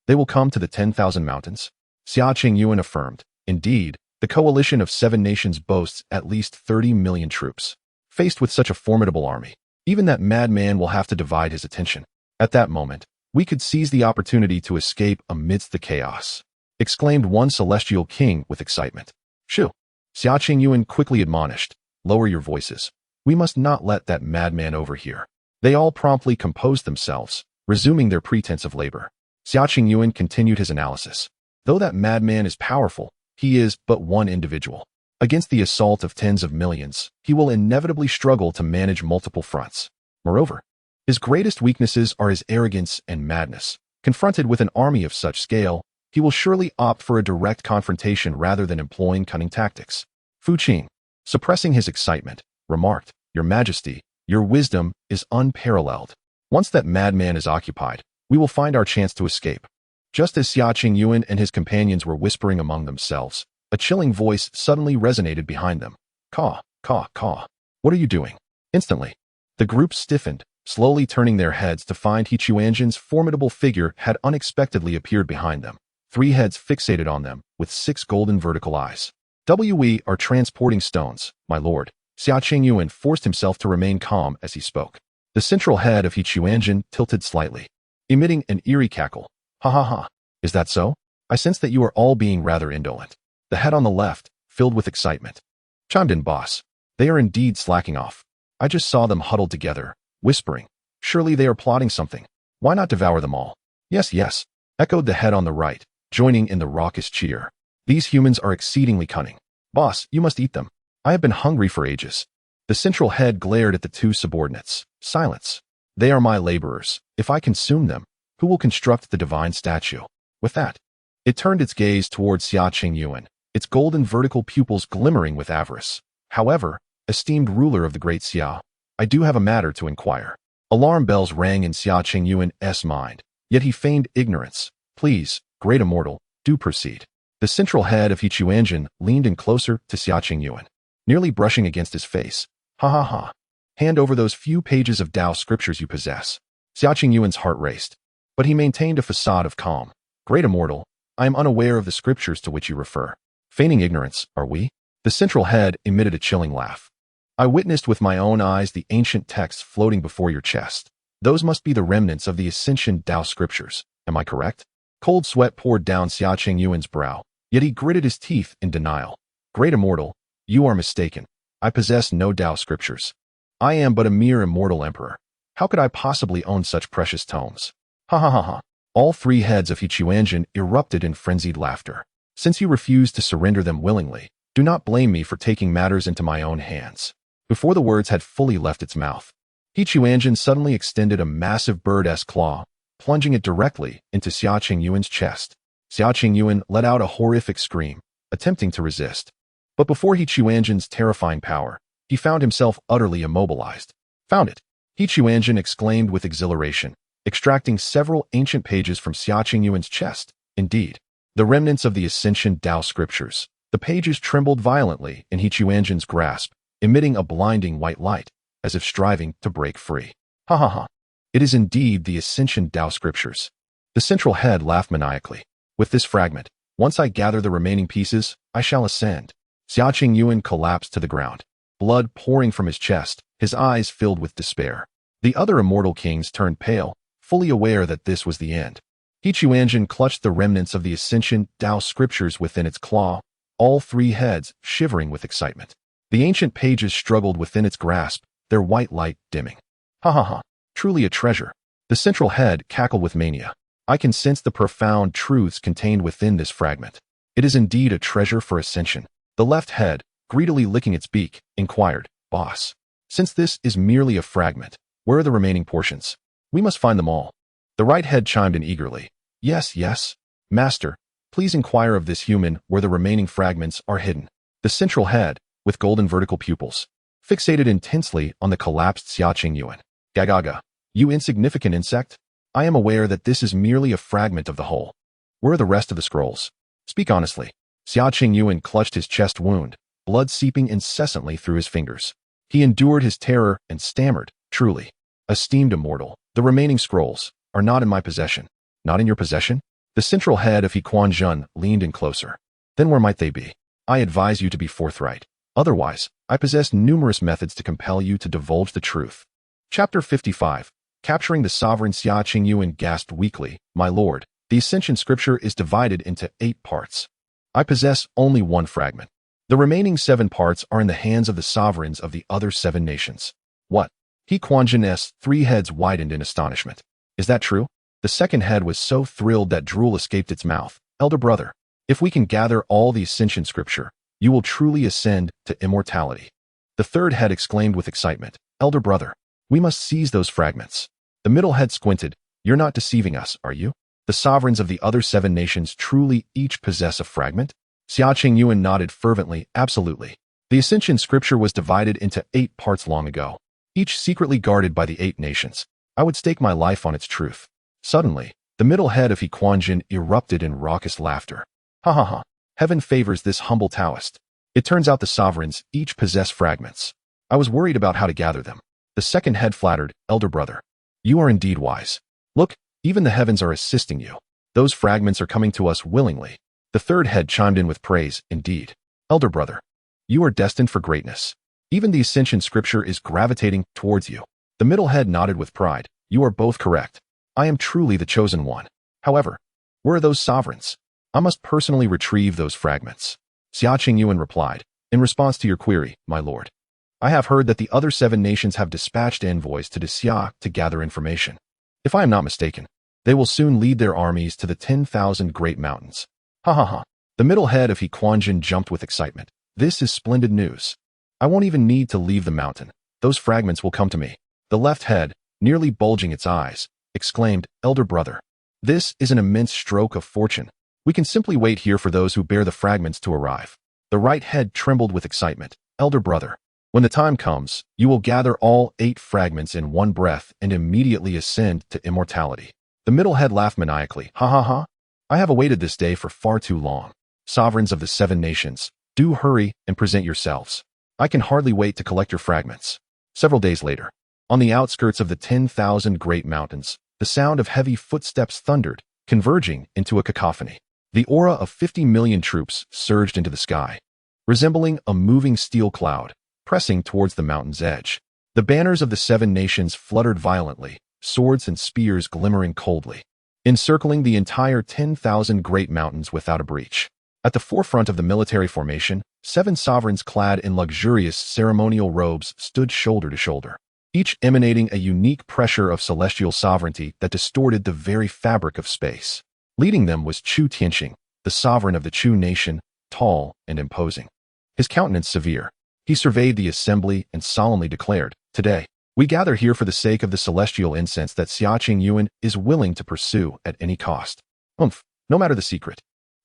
they will come to the 10,000 mountains? Xia Qingyuan affirmed, indeed, the coalition of 7 nations boasts at least 30 million troops. Faced with such a formidable army, even that madman will have to divide his attention. At that moment, we could seize the opportunity to escape amidst the chaos, exclaimed one celestial king with excitement. Shoo! Xia Qingyuan quickly admonished, lower your voices. We must not let that madman overhear. They all promptly composed themselves, resuming their pretense of labor. Xia Qingyuan continued his analysis. Though that madman is powerful, he is but one individual. Against the assault of tens of millions, he will inevitably struggle to manage multiple fronts. Moreover, his greatest weaknesses are his arrogance and madness. Confronted with an army of such scale, he will surely opt for a direct confrontation rather than employing cunning tactics. Fu Qing, suppressing his excitement, remarked, Your Majesty, your wisdom is unparalleled. Once that madman is occupied, we will find our chance to escape. Just as Xia Qingyuan and his companions were whispering among themselves, a chilling voice suddenly resonated behind them. Caw, caw, caw. What are you doing? Instantly, the group stiffened, slowly turning their heads to find He Chuanzhen's formidable figure had unexpectedly appeared behind them. 3 heads fixated on them, with 6 golden vertical eyes. We are transporting stones, my lord. Xia Qingyuan forced himself to remain calm as he spoke. The central head of He Chuanzhen tilted slightly, emitting an eerie cackle. Ha ha ha. Is that so? I sense that you are all being rather indolent. The head on the left, filled with excitement, chimed in, boss. They are indeed slacking off. I just saw them huddled together, whispering. Surely they are plotting something. Why not devour them all? Yes, yes, echoed the head on the right, joining in the raucous cheer. These humans are exceedingly cunning. Boss, you must eat them. I have been hungry for ages. The central head glared at the 2 subordinates. Silence. They are my laborers. If I consume them, who will construct the divine statue? With that, it turned its gaze towards Xia Qingyuan, its golden vertical pupils glimmering with avarice. However, esteemed ruler of the great Xia, I do have a matter to inquire. Alarm bells rang in Xia Qingyuan's mind, yet he feigned ignorance. Please, great immortal, do proceed. The central head of Quanzhen leaned in closer to Xia Qingyuan, nearly brushing against his face. Ha ha ha. Hand over those few pages of Tao scriptures you possess. Xia Qingyuan's heart raced, but he maintained a facade of calm. Great immortal, I am unaware of the scriptures to which you refer. Feigning ignorance, are we? The central head emitted a chilling laugh. I witnessed with my own eyes the ancient texts floating before your chest. Those must be the remnants of the Ascension Tao scriptures. Am I correct? Cold sweat poured down Xia Qingyuan's brow, yet he gritted his teeth in denial. Great immortal, you are mistaken. I possess no Tao scriptures. I am but a mere immortal emperor. How could I possibly own such precious tomes? Ha ha ha ha. All three heads of Quanzhen erupted in frenzied laughter. Since you refuse to surrender them willingly, do not blame me for taking matters into my own hands. Before the words had fully left its mouth, Quanzhen suddenly extended a massive bird-esque claw, plunging it directly into Xia Qingyuan's chest. Xia Qingyuan let out a horrific scream, attempting to resist. But before Quanzhen's terrifying power, he found himself utterly immobilized. Found it! Quanzhen exclaimed with exhilaration, extracting several ancient pages from Xia Qingyuan's chest. Indeed, the remnants of the Ascension Tao scriptures. The pages trembled violently in Quanzhen's grasp, emitting a blinding white light, as if striving to break free. Ha ha ha. It is indeed the Ascension Tao scriptures. The central head laughed maniacally. With this fragment, once I gather the remaining pieces, I shall ascend. Xia Qingyuan collapsed to the ground, blood pouring from his chest, his eyes filled with despair. The other immortal kings turned pale, fully aware that this was the end. Quanzhen clutched the remnants of the Ascension Tao scriptures within its claw, all three heads shivering with excitement. The ancient pages struggled within its grasp, their white light dimming. Ha ha ha. Truly a treasure. The central head cackled with mania. I can sense the profound truths contained within this fragment. It is indeed a treasure for ascension. The left head, greedily licking its beak, inquired, Boss, since this is merely a fragment, where are the remaining portions? We must find them all. The right head chimed in eagerly. Yes, yes. Master, please inquire of this human where the remaining fragments are hidden. The central head, with golden vertical pupils, fixated intensely on the collapsed Xia Qingyuan. Gagaga, you insignificant insect. I am aware that this is merely a fragment of the whole. Where are the rest of the scrolls? Speak honestly. Xia Qingyuan clutched his chest wound, blood seeping incessantly through his fingers. He endured his terror and stammered, truly. Esteemed immortal, the remaining scrolls are not in my possession. Not in your possession? The central head of Quanzhen leaned in closer. Then where might they be? I advise you to be forthright. Otherwise, I possess numerous methods to compel you to divulge the truth. Chapter 55. Capturing the sovereign. Xia Qingyuan gasped weakly, My lord, the Ascension scripture is divided into 8 parts. I possess only one fragment. The remaining 7 parts are in the hands of the sovereigns of the other 7 nations. What? Quanzhen's 3 heads widened in astonishment. Is that true? The second head was so thrilled that drool escaped its mouth. Elder brother, if we can gather all the Ascension scripture, you will truly ascend to immortality. The third head exclaimed with excitement, Elder brother, we must seize those fragments. The middle head squinted, You're not deceiving us, are you? The sovereigns of the other 7 nations truly each possess a fragment? Xia Qingyuan nodded fervently, Absolutely. The Ascension scripture was divided into 8 parts long ago, each secretly guarded by the 8 nations. I would stake my life on its truth. Suddenly, the middle head of Quanzhen erupted in raucous laughter. Ha ha ha. Heaven favors this humble Taoist. It turns out the sovereigns each possess fragments. I was worried about how to gather them. The second head flattered, Elder brother. You are indeed wise. Look, even the heavens are assisting you. Those fragments are coming to us willingly. The third head chimed in with praise, Indeed. Elder brother, you are destined for greatness. Even the Ascension scripture is gravitating towards you. The middle head nodded with pride. You are both correct. I am truly the chosen one. However, where are those sovereigns? I must personally retrieve those fragments. Xia Qingyuan replied, In response to your query, my lord, I have heard that the other 7 nations have dispatched envoys to Xia to gather information. If I am not mistaken, they will soon lead their armies to the 10,000 great mountains. Ha ha ha. The middle head of Quanzhen jumped with excitement. This is splendid news. I won't even need to leave the mountain. Those fragments will come to me. The left head, nearly bulging its eyes, exclaimed, Elder brother, this is an immense stroke of fortune. We can simply wait here for those who bear the fragments to arrive. The right head trembled with excitement. Elder brother, when the time comes, you will gather all 8 fragments in one breath and immediately ascend to immortality. The middle head laughed maniacally. Ha ha ha. I have awaited this day for far too long. Sovereigns of the 7 nations, do hurry and present yourselves. I can hardly wait to collect your fragments. Several days later, on the outskirts of the 10,000 great mountains, the sound of heavy footsteps thundered, converging into a cacophony. The aura of 50 million troops surged into the sky, resembling a moving steel cloud, pressing towards the mountain's edge. The banners of the 7 nations fluttered violently, swords and spears glimmering coldly, encircling the entire 10,000 great mountains without a breach. At the forefront of the military formation, 7 sovereigns clad in luxurious ceremonial robes stood shoulder to shoulder, each emanating a unique pressure of celestial sovereignty that distorted the very fabric of space. Leading them was Chu Tianqing, the sovereign of the Chu nation, tall and imposing, his countenance severe. He surveyed the assembly and solemnly declared, "Today, we gather here for the sake of the celestial incense that Xia Yuan is willing to pursue at any cost. No matter the secret.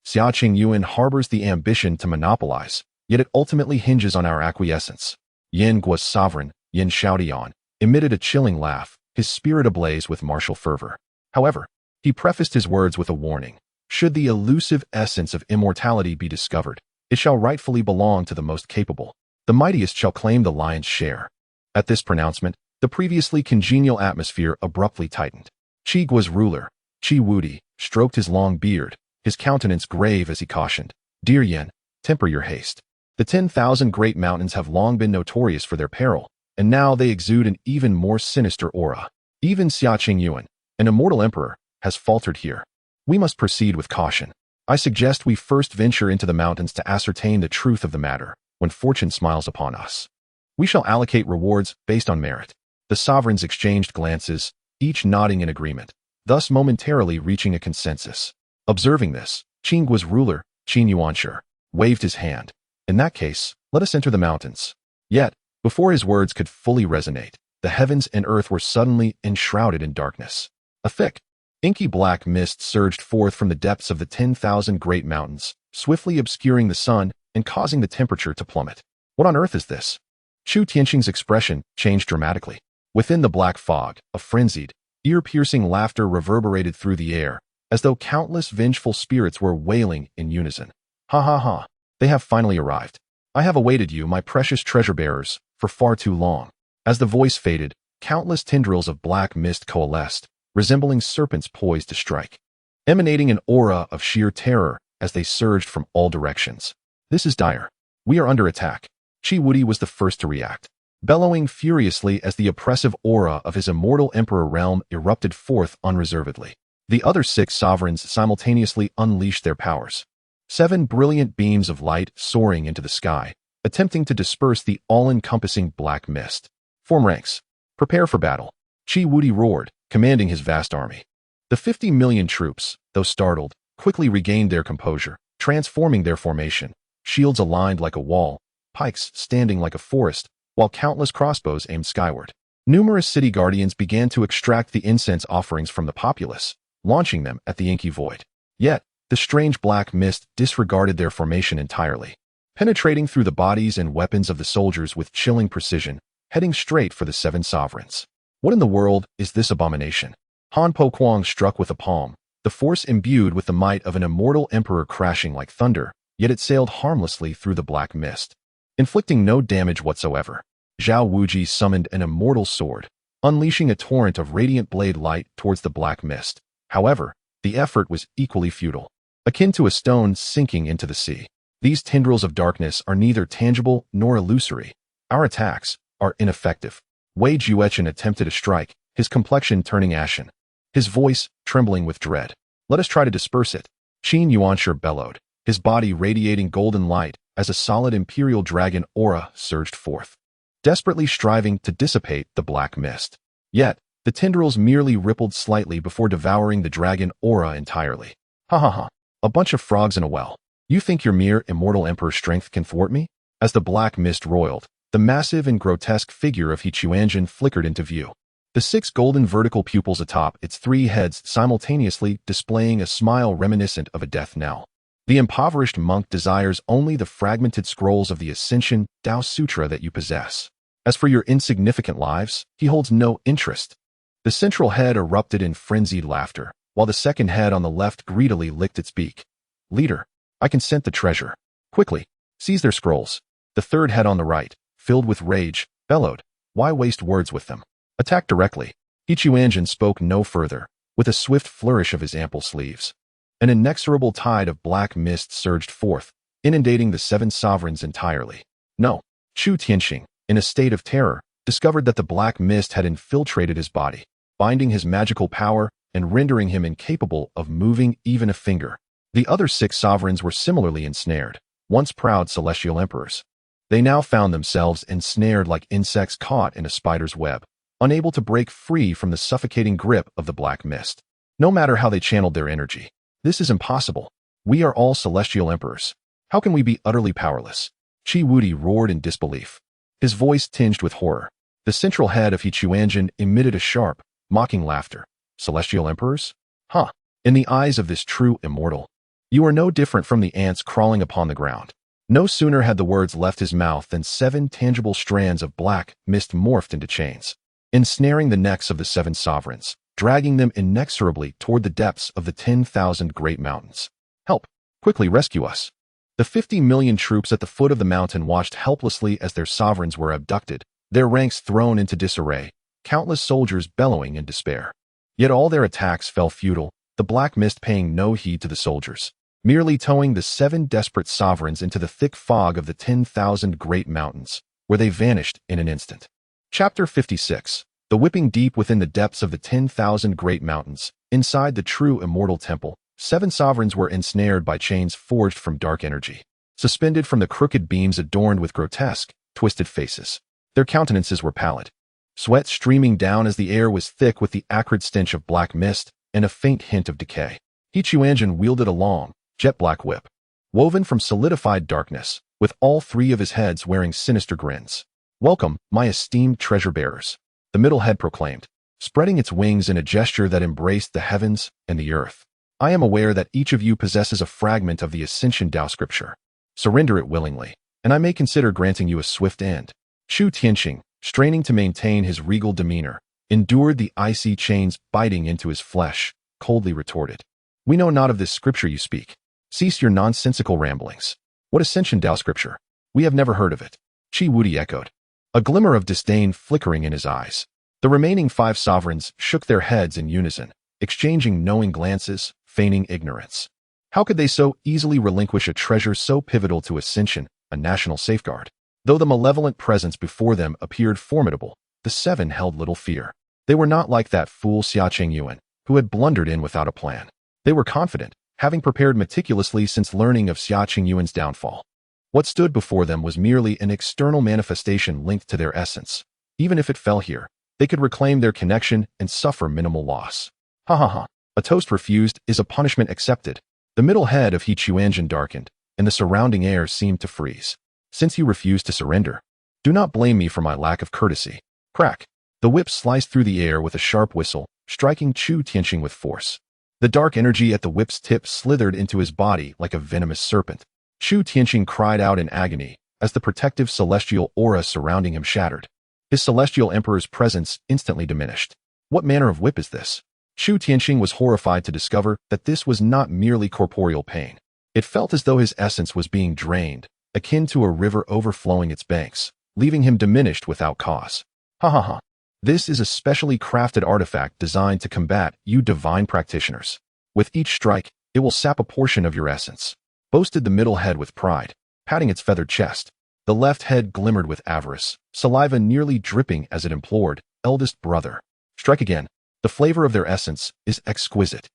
Xia Yuan harbors the ambition to monopolize, yet it ultimately hinges on our acquiescence." Yin Guo's sovereign, Yin Shaodian, emitted a chilling laugh, his spirit ablaze with martial fervor. However, he prefaced his words with a warning. Should the elusive essence of immortality be discovered, it shall rightfully belong to the most capable. The mightiest shall claim the lion's share. At this pronouncement, the previously congenial atmosphere abruptly tightened. Qi Guo's ruler, Qi Wudi, stroked his long beard, his countenance grave as he cautioned, "Dear Yin, temper your haste. The 10,000 great mountains have long been notorious for their peril, and now they exude an even more sinister aura. Even Xia Yuan, an immortal emperor, has faltered here. We must proceed with caution. I suggest we first venture into the mountains to ascertain the truth of the matter. When fortune smiles upon us, we shall allocate rewards based on merit." The sovereigns exchanged glances, each nodding in agreement, thus momentarily reaching a consensus. Observing this, Qin Guo's ruler, Qin Yuanshi, waved his hand. "In that case, let us enter the mountains." Yet, before his words could fully resonate, the heavens and earth were suddenly enshrouded in darkness. A thick, inky black mist surged forth from the depths of the 10,000 great mountains, swiftly obscuring the sun and causing the temperature to plummet. "What on earth is this?" Chu Tianqing's expression changed dramatically. Within the black fog, a frenzied, ear-piercing laughter reverberated through the air, as though countless vengeful spirits were wailing in unison. "Ha ha ha, they have finally arrived. I have awaited you, my precious treasure-bearers, for far too long." As the voice faded, countless tendrils of black mist coalesced, resembling serpents poised to strike, emanating an aura of sheer terror as they surged from all directions. "This is dire. We are under attack." Qi Wudi was the first to react, bellowing furiously as the oppressive aura of his immortal emperor realm erupted forth unreservedly. The other 6 sovereigns simultaneously unleashed their powers. 7 brilliant beams of light soaring into the sky, attempting to disperse the all-encompassing black mist. "Form ranks. Prepare for battle." Qi Wudi roared, commanding his vast army. The 50 million troops, though startled, quickly regained their composure, transforming their formation. Shields aligned like a wall, pikes standing like a forest, while countless crossbows aimed skyward. Numerous city guardians began to extract the incense offerings from the populace, launching them at the inky void. Yet, the strange black mist disregarded their formation entirely, penetrating through the bodies and weapons of the soldiers with chilling precision, heading straight for the 7 sovereigns. "What in the world is this abomination?" Han Po Kuang struck with a palm, the force imbued with the might of an immortal emperor crashing like thunder, yet it sailed harmlessly through the black mist, inflicting no damage whatsoever. Zhao Wuji summoned an immortal sword, unleashing a torrent of radiant blade light towards the black mist. However, the effort was equally futile, akin to a stone sinking into the sea. "These tendrils of darkness are neither tangible nor illusory. Our attacks are ineffective." Wei Juechen attempted a strike, his complexion turning ashen, his voice trembling with dread. "Let us try to disperse it." Qin Yuanshi bellowed, his body radiating golden light as a solid imperial dragon aura surged forth, desperately striving to dissipate the black mist. Yet, the tendrils merely rippled slightly before devouring the dragon aura entirely. "Ha ha ha, a bunch of frogs in a well. You think your mere immortal emperor strength can thwart me?" As the black mist roiled, the massive and grotesque figure of He Quanzhen flickered into view. the 6 golden vertical pupils atop its 3 heads simultaneously displaying a smile reminiscent of a death knell. The impoverished monk desires only the fragmented scrolls of the Ascension Tao Sutra that you possess. As for your insignificant lives, he holds no interest. The central head erupted in frenzied laughter, while the second head on the left greedily licked its beak. Leader, I can scent the treasure. Quickly, seize their scrolls. The third head on the right, filled with rage, bellowed, why waste words with them? Attack directly. Quanzhen spoke no further, with a swift flourish of his ample sleeves. An inexorable tide of black mist surged forth, inundating the 7 sovereigns entirely. No, Chu Tianxing, in a state of terror, discovered that the black mist had infiltrated his body, binding his magical power and rendering him incapable of moving even a finger. The other 6 sovereigns were similarly ensnared, once proud celestial emperors. They now found themselves ensnared like insects caught in a spider's web, unable to break free from the suffocating grip of the black mist. No matter how they channeled their energy, this is impossible. We are all celestial emperors. How can we be utterly powerless? Qi Wudi roared in disbelief, his voice tinged with horror. The central head of Quanzhen emitted a sharp, mocking laughter. Celestial emperors? Huh. In the eyes of this true immortal, you are no different from the ants crawling upon the ground. No sooner had the words left his mouth than 7 tangible strands of black mist morphed into chains, ensnaring the necks of the 7 sovereigns, dragging them inexorably toward the depths of the 10,000 great mountains. Help! Quickly rescue us! The 50 million troops at the foot of the mountain watched helplessly as their sovereigns were abducted, their ranks thrown into disarray, countless soldiers bellowing in despair. Yet all their attacks fell futile, the black mist paying no heed to the soldiers, merely towing the 7 desperate sovereigns into the thick fog of the 10,000 great mountains, where they vanished in an instant. Chapter 56. The whipping deep within the depths of the 10,000 great mountains, inside the true immortal temple, 7 sovereigns were ensnared by chains forged from dark energy, suspended from the crooked beams adorned with grotesque, twisted faces. Their countenances were pallid, sweat streaming down as the air was thick with the acrid stench of black mist and a faint hint of decay. Quanzhen wielded a long, jet-black whip, woven from solidified darkness, with all 3 of his heads wearing sinister grins. Welcome, my esteemed treasure-bearers, the middle head proclaimed, spreading its wings in a gesture that embraced the heavens and the earth. I am aware that each of you possesses a fragment of the Ascension Tao scripture. Surrender it willingly, and I may consider granting you a swift end. Chu Tianxing, straining to maintain his regal demeanor, endured the icy chains biting into his flesh, coldly retorted. We know not of this scripture you speak. Cease your nonsensical ramblings. What Ascension Tao scripture? We have never heard of it. Qi Wudi echoed, a glimmer of disdain flickering in his eyes. The remaining 5 sovereigns shook their heads in unison, exchanging knowing glances, feigning ignorance. How could they so easily relinquish a treasure so pivotal to Ascension, a national safeguard? Though the malevolent presence before them appeared formidable, the 7 held little fear. They were not like that fool Xia Chengyuan, who had blundered in without a plan. They were confident, having prepared meticulously since learning of Xia Chengyuan's downfall. What stood before them was merely an external manifestation linked to their essence. Even if it fell here, they could reclaim their connection and suffer minimal loss. Ha ha ha. A toast refused is a punishment accepted. The middle head of Quanzhen darkened, and the surrounding air seemed to freeze. Since you refuse to surrender, do not blame me for my lack of courtesy. Crack. The whip sliced through the air with a sharp whistle, striking Chu Tianxing with force. The dark energy at the whip's tip slithered into his body like a venomous serpent. Chu Tianxing cried out in agony as the protective celestial aura surrounding him shattered. His celestial emperor's presence instantly diminished. What manner of whip is this? Chu Tianxing was horrified to discover that this was not merely corporeal pain. It felt as though his essence was being drained, akin to a river overflowing its banks, leaving him diminished without cause. Ha ha ha. This is a specially crafted artifact designed to combat you divine practitioners. With each strike, it will sap a portion of your essence, boasted the middle head with pride, patting its feathered chest. The left head glimmered with avarice, saliva nearly dripping as it implored, eldest brother, strike again. The flavor of their essence is exquisite.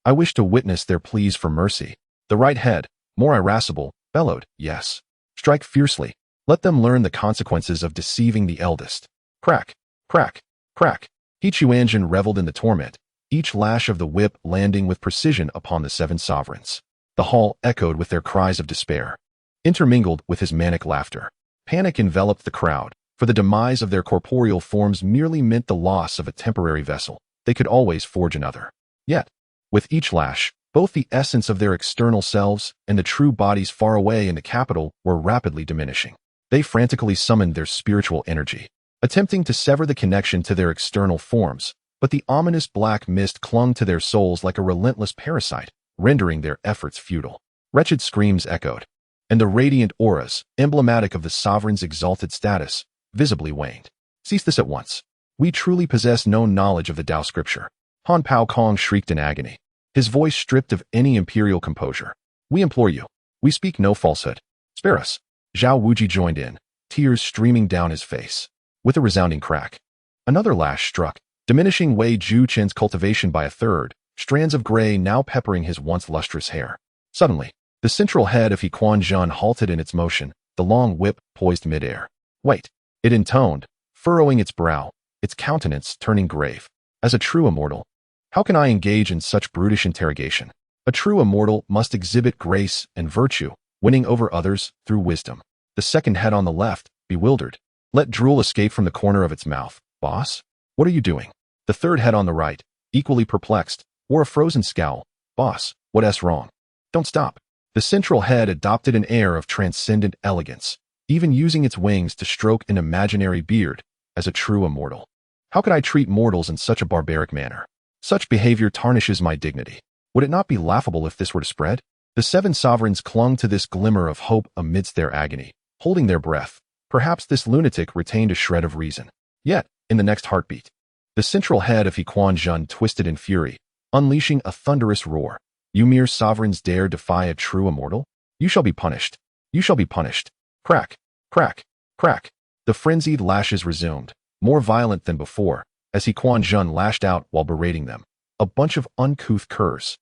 I wish to witness their pleas for mercy. The right head, more irascible, bellowed, yes. Strike fiercely. Let them learn the consequences of deceiving the eldest. Crack, crack, crack. Quanzhen reveled in the torment, each lash of the whip landing with precision upon the 7 sovereigns. The hall echoed with their cries of despair, intermingled with his manic laughter. Panic enveloped the crowd, for the demise of their corporeal forms merely meant the loss of a temporary vessel. They could always forge another. Yet, with each lash, both the essence of their external selves and the true bodies far away in the capital were rapidly diminishing. They frantically summoned their spiritual energy, attempting to sever the connection to their external forms, but the ominous black mist clung to their souls like a relentless parasite, rendering their efforts futile. Wretched screams echoed, and the radiant auras, emblematic of the sovereign's exalted status, visibly waned. Cease this at once. We truly possess no knowledge of the Tao scripture. Han Pao Kong shrieked in agony, his voice stripped of any imperial composure. We implore you. We speak no falsehood. Spare us. Zhao Wuji joined in, tears streaming down his face. With a resounding crack, another lash struck, diminishing Wei Juchen's cultivation by a third, strands of gray now peppering his once lustrous hair. Suddenly, the central head of Quanzhen halted in its motion, the long whip poised midair. Wait, it intoned, furrowing its brow, its countenance turning grave. As a true immortal, how can I engage in such brutish interrogation? A true immortal must exhibit grace and virtue, winning over others through wisdom. The second head on the left, bewildered, let drool escape from the corner of its mouth. Boss? What are you doing? The third head on the right, equally perplexed, wore a frozen scowl. Boss, what's wrong? Don't stop. The central head adopted an air of transcendent elegance, even using its wings to stroke an imaginary beard. As a true immortal, how could I treat mortals in such a barbaric manner? Such behavior tarnishes my dignity. Would it not be laughable if this were to spread? The seven sovereigns clung to this glimmer of hope amidst their agony, holding their breath. Perhaps this lunatic retained a shred of reason. Yet, in the next heartbeat, the central head of Quanzhen twisted in fury, unleashing a thunderous roar. You mere sovereigns dare defy a true immortal? You shall be punished. You shall be punished. Crack, crack, crack. The frenzied lashes resumed, more violent than before, as Quanzhen lashed out while berating them. A bunch of uncouth curs.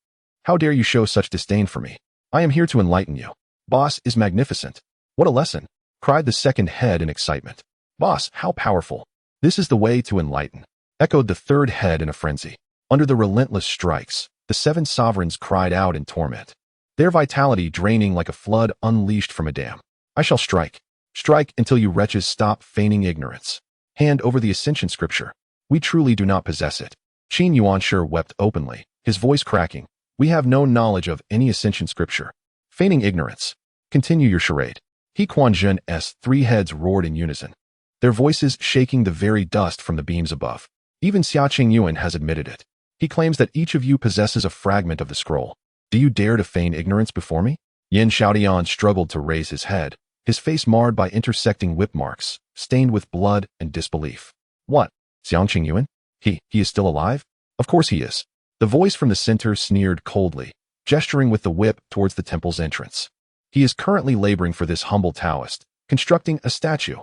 How dare you show such disdain for me? I am here to enlighten you. Boss is magnificent. What a lesson, cried the second head in excitement. Boss, how powerful. This is the way to enlighten, echoed the third head in a frenzy. Under the relentless strikes, the seven sovereigns cried out in torment, their vitality draining like a flood unleashed from a dam. I shall strike. Strike until you wretches stop feigning ignorance. Hand over the Ascension scripture. We truly do not possess it. Qin Yuanshe wept openly, his voice cracking. We have no knowledge of any Ascension scripture. Feigning ignorance. Continue your charade. Quanzhen's three heads roared in unison, their voices shaking the very dust from the beams above. Even Xia Qingyuan has admitted it. He claims that each of you possesses a fragment of the scroll. Do you dare to feign ignorance before me? Yin Xiaodian struggled to raise his head, his face marred by intersecting whip marks, stained with blood and disbelief. What? Xiang Qingyuan? He is still alive? Of course he is. The voice from the center sneered coldly, gesturing with the whip towards the temple's entrance. He is currently laboring for this humble Taoist, constructing a statue.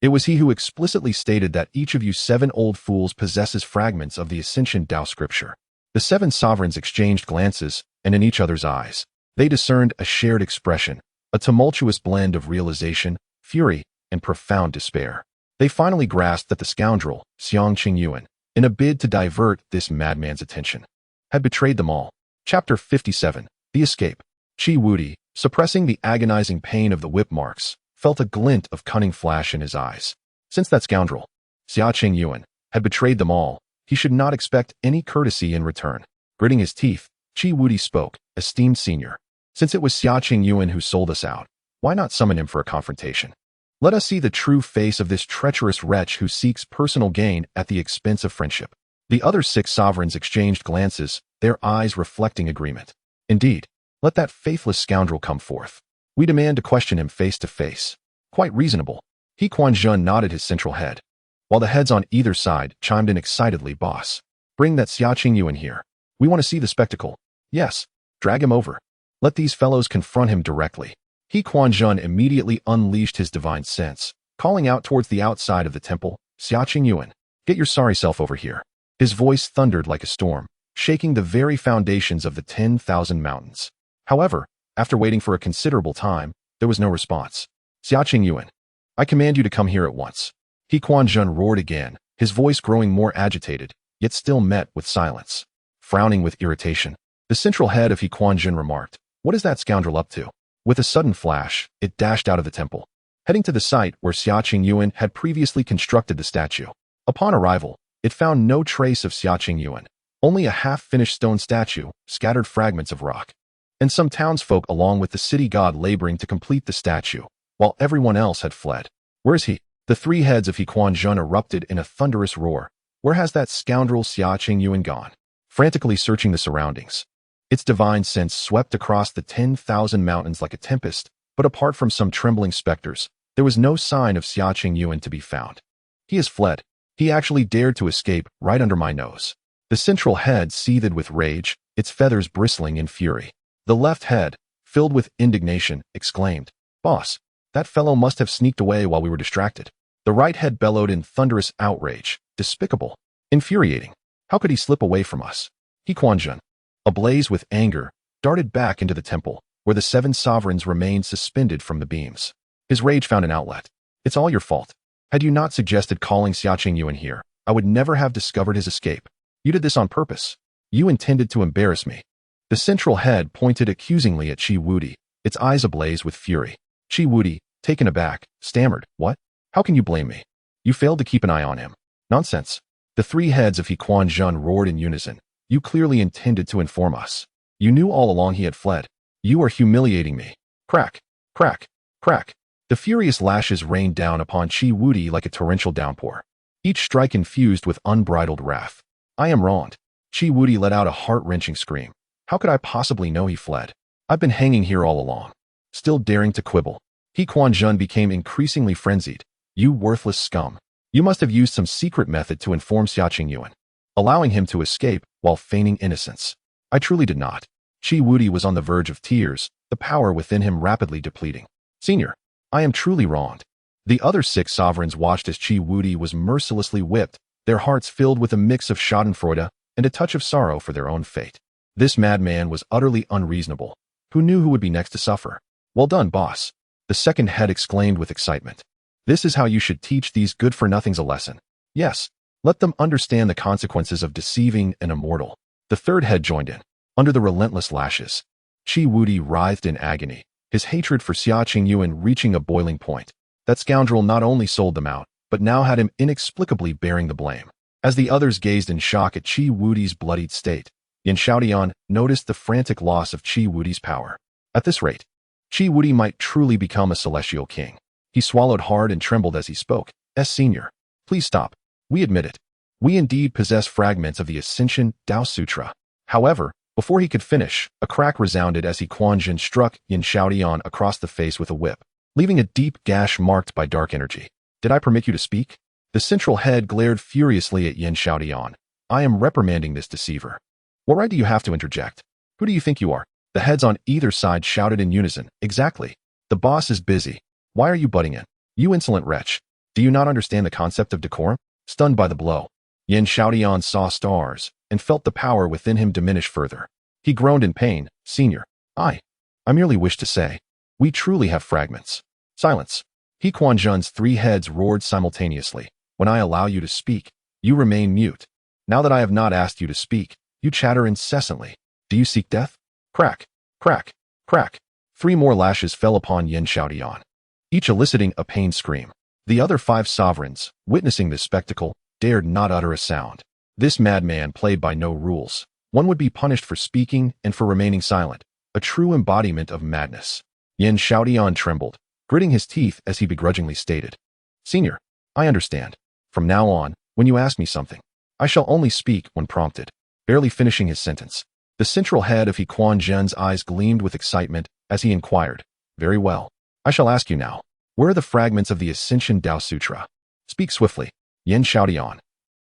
It was he who explicitly stated that each of you seven old fools possesses fragments of the Ascension Tao scripture. The seven sovereigns exchanged glances, and in each other's eyes, they discerned a shared expression, a tumultuous blend of realization, fury, and profound despair. They finally grasped that the scoundrel, Xiang Qingyuan, in a bid to divert this madman's attention, had betrayed them all. Chapter 57. The Escape. Qi Wudi, suppressing the agonizing pain of the whip marks, felt a glint of cunning flash in his eyes. Since that scoundrel, Xia Qingyuan, had betrayed them all, he should not expect any courtesy in return. Gritting his teeth, Qi Wudi spoke, esteemed senior. Since it was Xia Qingyuan who sold us out, why not summon him for a confrontation? Let us see the true face of this treacherous wretch who seeks personal gain at the expense of friendship. The other six sovereigns exchanged glances, their eyes reflecting agreement. Indeed, let that faithless scoundrel come forth. We demand to question him face to face. Quite reasonable. Quanzhen nodded his central head, while the heads on either side chimed in excitedly. Boss, bring that Xia Qingyuan here. We want to see the spectacle. Yes, drag him over. Let these fellows confront him directly. Quanzhen immediately unleashed his divine sense, calling out towards the outside of the temple, Xia Qingyuan, get your sorry self over here. His voice thundered like a storm, shaking the very foundations of the 10,000 mountains. However, after waiting for a considerable time, there was no response. Xia Qingyuan, I command you to come here at once. Quanzhen roared again, his voice growing more agitated, yet still met with silence. Frowning with irritation, the central head of Quanzhen remarked, what is that scoundrel up to? With a sudden flash, it dashed out of the temple. heading to the site where Xia Qingyuan had previously constructed the statue. Upon arrival, it found no trace of Xia Qingyuan, only a half-finished stone statue, scattered fragments of rock, and some townsfolk along with the city god laboring to complete the statue, while everyone else had fled. Where is he? The three heads of Quanzhen erupted in a thunderous roar. Where has that scoundrel Xia Qingyuan gone? Frantically searching the surroundings. Its divine sense swept across the 10,000 mountains like a tempest, but apart from some trembling specters, there was no sign of Xia Qingyuan to be found. He has fled. He actually dared to escape right under my nose. The central head seethed with rage, its feathers bristling in fury. The left head, filled with indignation, exclaimed, "Boss, that fellow must have sneaked away while we were distracted." The right head bellowed in thunderous outrage, despicable, infuriating. How could he slip away from us? Quanzhen, ablaze with anger, darted back into the temple, where the 7 sovereigns remained suspended from the beams. His rage found an outlet. "It's all your fault. Had you not suggested calling Xia Qingyuan here, I would never have discovered his escape. You did this on purpose. You intended to embarrass me." The central head pointed accusingly at Qi Wudi, its eyes ablaze with fury. Qi Wudi, taken aback, stammered, "What? How can you blame me? You failed to keep an eye on him." "Nonsense." The three heads of Quanzhen roared in unison. "You clearly intended to inform us. You knew all along he had fled. You are humiliating me." Crack, crack, crack. The furious lashes rained down upon Qi Wudi like a torrential downpour, each strike infused with unbridled wrath. "I am wronged." Qi Wudi let out a heart-wrenching scream. "How could I possibly know he fled? I've been hanging here all along." Still daring to quibble, Quanzhen became increasingly frenzied. "You worthless scum. You must have used some secret method to inform Xia Qingyuan, allowing him to escape while feigning innocence." "I truly did not." Qi Wudi was on the verge of tears, the power within him rapidly depleting. "Senior, I am truly wronged." The other 6 sovereigns watched as Qi Wudi was mercilessly whipped, their hearts filled with a mix of schadenfreude and a touch of sorrow for their own fate. This madman was utterly unreasonable. Who knew who would be next to suffer? "Well done, boss." The second head exclaimed with excitement. "This is how you should teach these good-for-nothings a lesson. Yes, let them understand the consequences of deceiving an immortal." The third head joined in. Under the relentless lashes, Qi Wudi writhed in agony, his hatred for Xia Qingyuan reaching a boiling point. That scoundrel not only sold them out, but now had him inexplicably bearing the blame. As the others gazed in shock at Qi Wudi's bloodied state, Yin Shaodian noticed the frantic loss of Qi Wudi's power. At this rate, Qi Wudi might truly become a celestial king. He swallowed hard and trembled as he spoke. "Senior, please stop. We admit it. We indeed possess fragments of the Ascension Tao Sutra." However, before he could finish, a crack resounded as Quanzhen struck Yin Shaodian across the face with a whip, leaving a deep gash marked by dark energy. "Did I permit you to speak?" The central head glared furiously at Yin Shaodian. "I am reprimanding this deceiver. What right do you have to interject? Who do you think you are?" The heads on either side shouted in unison. "Exactly. The boss is busy. Why are you butting in? You insolent wretch. Do you not understand the concept of decorum?" Stunned by the blow, Yin Shaodian saw stars and felt the power within him diminish further. He groaned in pain. "Senior, I merely wish to say, we truly have fragments." Silence. Quanzhen's 3 heads roared simultaneously. "When I allow you to speak, you remain mute. Now that I have not asked you to speak, you chatter incessantly. Do you seek death?" Crack, crack, crack. 3 more lashes fell upon Yin Shaodian, each eliciting a pained scream. The other 5 sovereigns, witnessing this spectacle, dared not utter a sound. This madman played by no rules. One would be punished for speaking and for remaining silent, a true embodiment of madness. Yin Shaodian trembled, gritting his teeth as he begrudgingly stated, "Senior, I understand. From now on, when you ask me something, I shall only speak when prompted." Barely finishing his sentence, the central head of Quanzhen's eyes gleamed with excitement as he inquired, "Very well. I shall ask you now. Where are the fragments of the Ascension Tao Sutra? Speak swiftly." Yin Shaodian.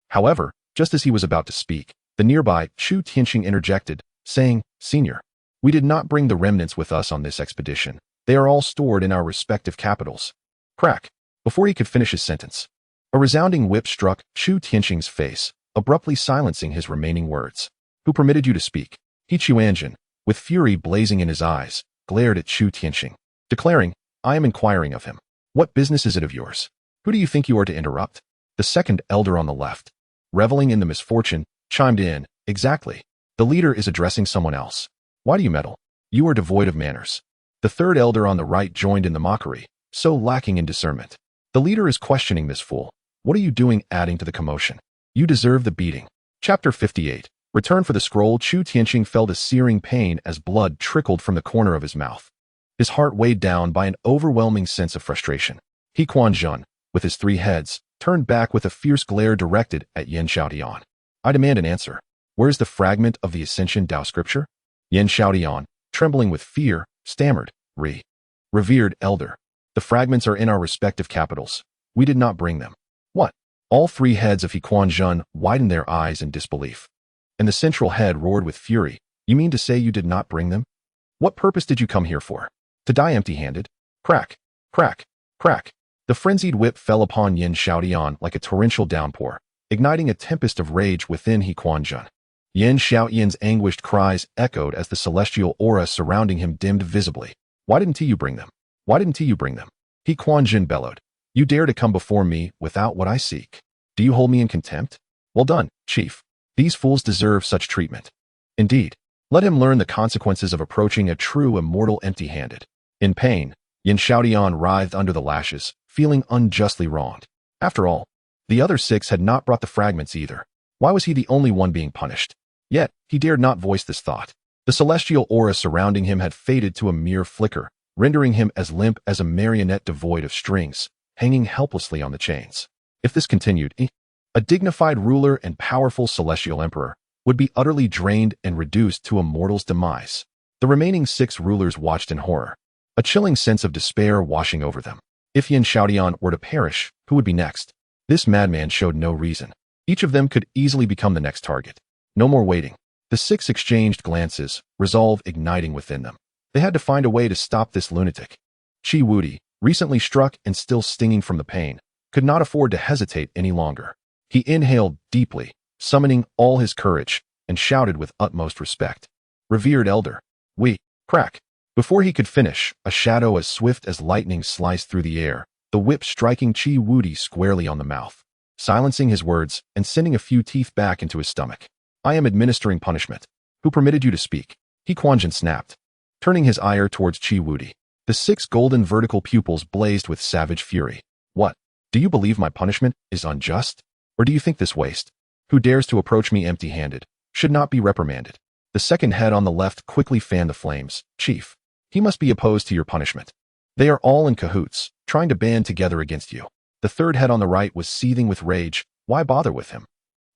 However, just as he was about to speak, the nearby Chu Tianqing interjected, saying, "Senior, we did not bring the remnants with us on this expedition. They are all stored in our respective capitals." Crack. Before he could finish his sentence, a resounding whip struck Chu Tianqing's face, abruptly silencing his remaining words. "Who permitted you to speak?" Quanzhen, with fury blazing in his eyes, glared at Chu Tianqing, declaring, "I am inquiring of him. What business is it of yours? Who do you think you are to interrupt?" The second elder on the left, reveling in the misfortune, chimed in, "Exactly. The leader is addressing someone else. Why do you meddle? You are devoid of manners." The third elder on the right joined in the mockery, so lacking in discernment. The leader is questioning this fool. What are you doing adding to the commotion? You deserve the beating. Chapter 58. Return for the scroll. Chu Tianqing felt a searing pain as blood trickled from the corner of his mouth. His heart weighed down by an overwhelming sense of frustration. Quanzhen, with his 3 heads, turned back with a fierce glare directed at Yin Xiaotian. I demand an answer. Where is the fragment of the Ascension Tao scripture? Yin Xiaotian, trembling with fear, stammered, Revered elder. The fragments are in our respective capitals. We did not bring them. What? All 3 heads of Quanzhen widened their eyes in disbelief. And the central head roared with fury. You mean to say you did not bring them? What purpose did you come here for? To die empty-handed? Crack, crack, crack. The frenzied whip fell upon Yin Xiaotian like a torrential downpour, igniting a tempest of rage within Quanzhen. Yin Xiaotian's anguished cries echoed as the celestial aura surrounding him dimmed visibly. Why didn't you bring them? Why didn't you bring them? Quanzhen bellowed. You dare to come before me without what I seek. Do you hold me in contempt? Well done, chief. These fools deserve such treatment. Indeed. Let him learn the consequences of approaching a true immortal empty-handed. In pain, Yin Xiaotian writhed under the lashes, feeling unjustly wronged. After all, the other 6 had not brought the fragments either. Why was he the only one being punished? Yet, he dared not voice this thought. The celestial aura surrounding him had faded to a mere flicker, rendering him as limp as a marionette devoid of strings, hanging helplessly on the chains. If this continued, a dignified ruler and powerful celestial emperor would be utterly drained and reduced to a mortal's demise. The remaining 6 rulers watched in horror, a chilling sense of despair washing over them. If Yin Xiaotian were to perish, who would be next? This madman showed no reason. Each of them could easily become the next target. No more waiting. The 6 exchanged glances, resolve igniting within them. They had to find a way to stop this lunatic. Chi Wudi, recently struck and still stinging from the pain, could not afford to hesitate any longer. He inhaled deeply, summoning all his courage, and shouted with utmost respect. Revered elder. Crack. Before he could finish, a shadow as swift as lightning sliced through the air, the whip striking Chi Wudi squarely on the mouth, silencing his words and sending a few teeth back into his stomach. I am administering punishment. Who permitted you to speak? Quanzhen snapped, turning his ire towards Chi Wudi. The 6 golden vertical pupils blazed with savage fury. What? Do you believe my punishment is unjust? Or do you think this waste, who dares to approach me empty-handed, should not be reprimanded? The second head on the left quickly fanned the flames. Chief, he must be opposed to your punishment. They are all in cahoots, trying to band together against you. The third head on the right was seething with rage. Why bother with him?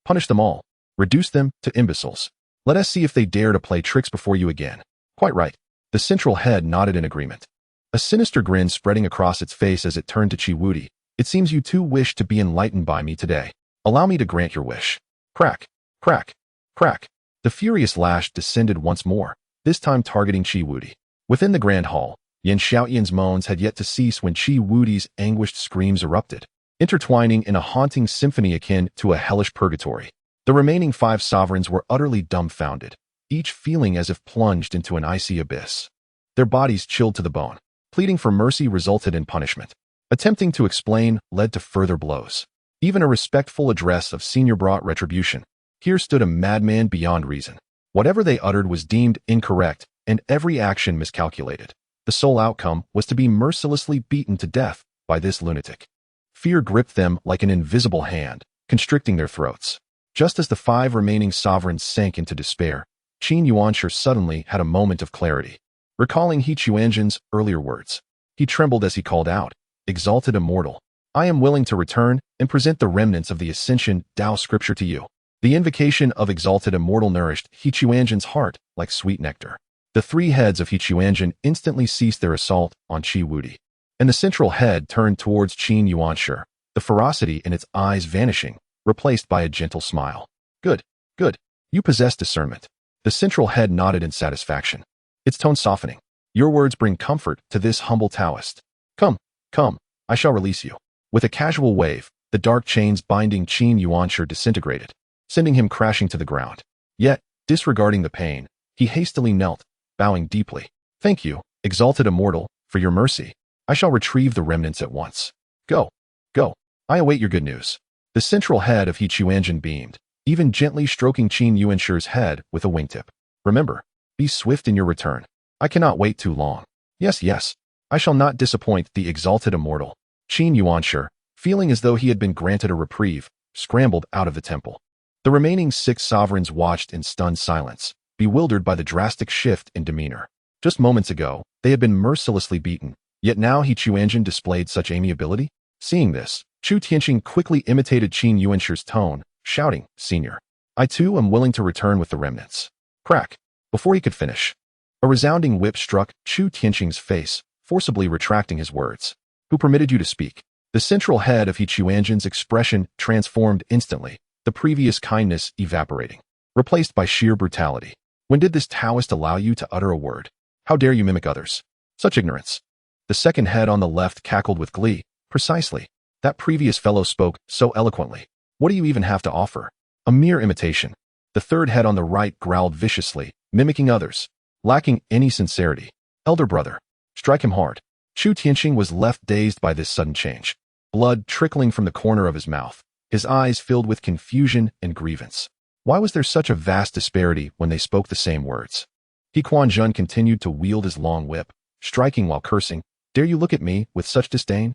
Punish them all. Reduce them to imbeciles. Let us see if they dare to play tricks before you again. Quite right. The central head nodded in agreement, a sinister grin spreading across its face as it turned to Chi Wudi. It seems you too wish to be enlightened by me today. Allow me to grant your wish. Crack, crack, crack. The furious lash descended once more, this time targeting Chi Wudi. Within the grand hall, Yin Xiaotian's moans had yet to cease when Chi Wudi's anguished screams erupted, intertwining in a haunting symphony akin to a hellish purgatory. The remaining 5 sovereigns were utterly dumbfounded, each feeling as if plunged into an icy abyss. Their bodies chilled to the bone. Pleading for mercy resulted in punishment. Attempting to explain led to further blows. Even a respectful address of senior brought retribution. Here stood a madman beyond reason. Whatever they uttered was deemed incorrect, and every action miscalculated. The sole outcome was to be mercilessly beaten to death by this lunatic. Fear gripped them like an invisible hand, constricting their throats. Just as the 5 remaining sovereigns sank into despair, Qin Yuanshi suddenly had a moment of clarity. Recalling He Chuanzhen's earlier words, he trembled as he called out, Exalted Immortal, I am willing to return and present the remnants of the Ascension Tao scripture to you. The invocation of Exalted Immortal nourished He Chuanzhen's heart like sweet nectar. The 3 heads of He Chuanzhen instantly ceased their assault on Chi Wudi, and the central head turned towards Qin Yuanshi, the ferocity in its eyes vanishing, replaced by a gentle smile. Good, good. You possess discernment. The central head nodded in satisfaction, its tone softening. Your words bring comfort to this humble Taoist. Come, come, I shall release you. With a casual wave, the dark chains binding Qin Yuanshi disintegrated, sending him crashing to the ground. Yet, disregarding the pain, he hastily knelt, bowing deeply. Thank you, Exalted Immortal, for your mercy. I shall retrieve the remnants at once. Go, go. I await your good news. The central head of He Chuanzhen beamed, even gently stroking Qin Yuanshi's head with a wingtip. Remember, be swift in your return. I cannot wait too long. Yes, yes. I shall not disappoint the exalted immortal. Qin Yuanshi, feeling as though he had been granted a reprieve, scrambled out of the temple. The remaining 6 sovereigns watched in stunned silence, bewildered by the drastic shift in demeanor. Just moments ago, they had been mercilessly beaten, yet now Quanzhen displayed such amiability. Seeing this, Chu Tianqing quickly imitated Qin Yuanshi's tone, shouting, "Senior, I too am willing to return with the remnants." Crack! Before he could finish, a resounding whip struck Chu Tianqing's face, forcibly retracting his words. "Who permitted you to speak?" The central head of Quanzhen's expression transformed instantly, the previous kindness evaporating, replaced by sheer brutality. "When did this Taoist allow you to utter a word? How dare you mimic others? Such ignorance." The second head on the left cackled with glee. "Precisely. That previous fellow spoke so eloquently. What do you even have to offer? A mere imitation." The third head on the right growled viciously, mimicking others, lacking any sincerity. "Elder brother, strike him hard." Chu Tianqing was left dazed by this sudden change, blood trickling from the corner of his mouth, his eyes filled with confusion and grievance. Why was there such a vast disparity when they spoke the same words? Quanzhen continued to wield his long whip, striking while cursing. "Dare you look at me with such disdain?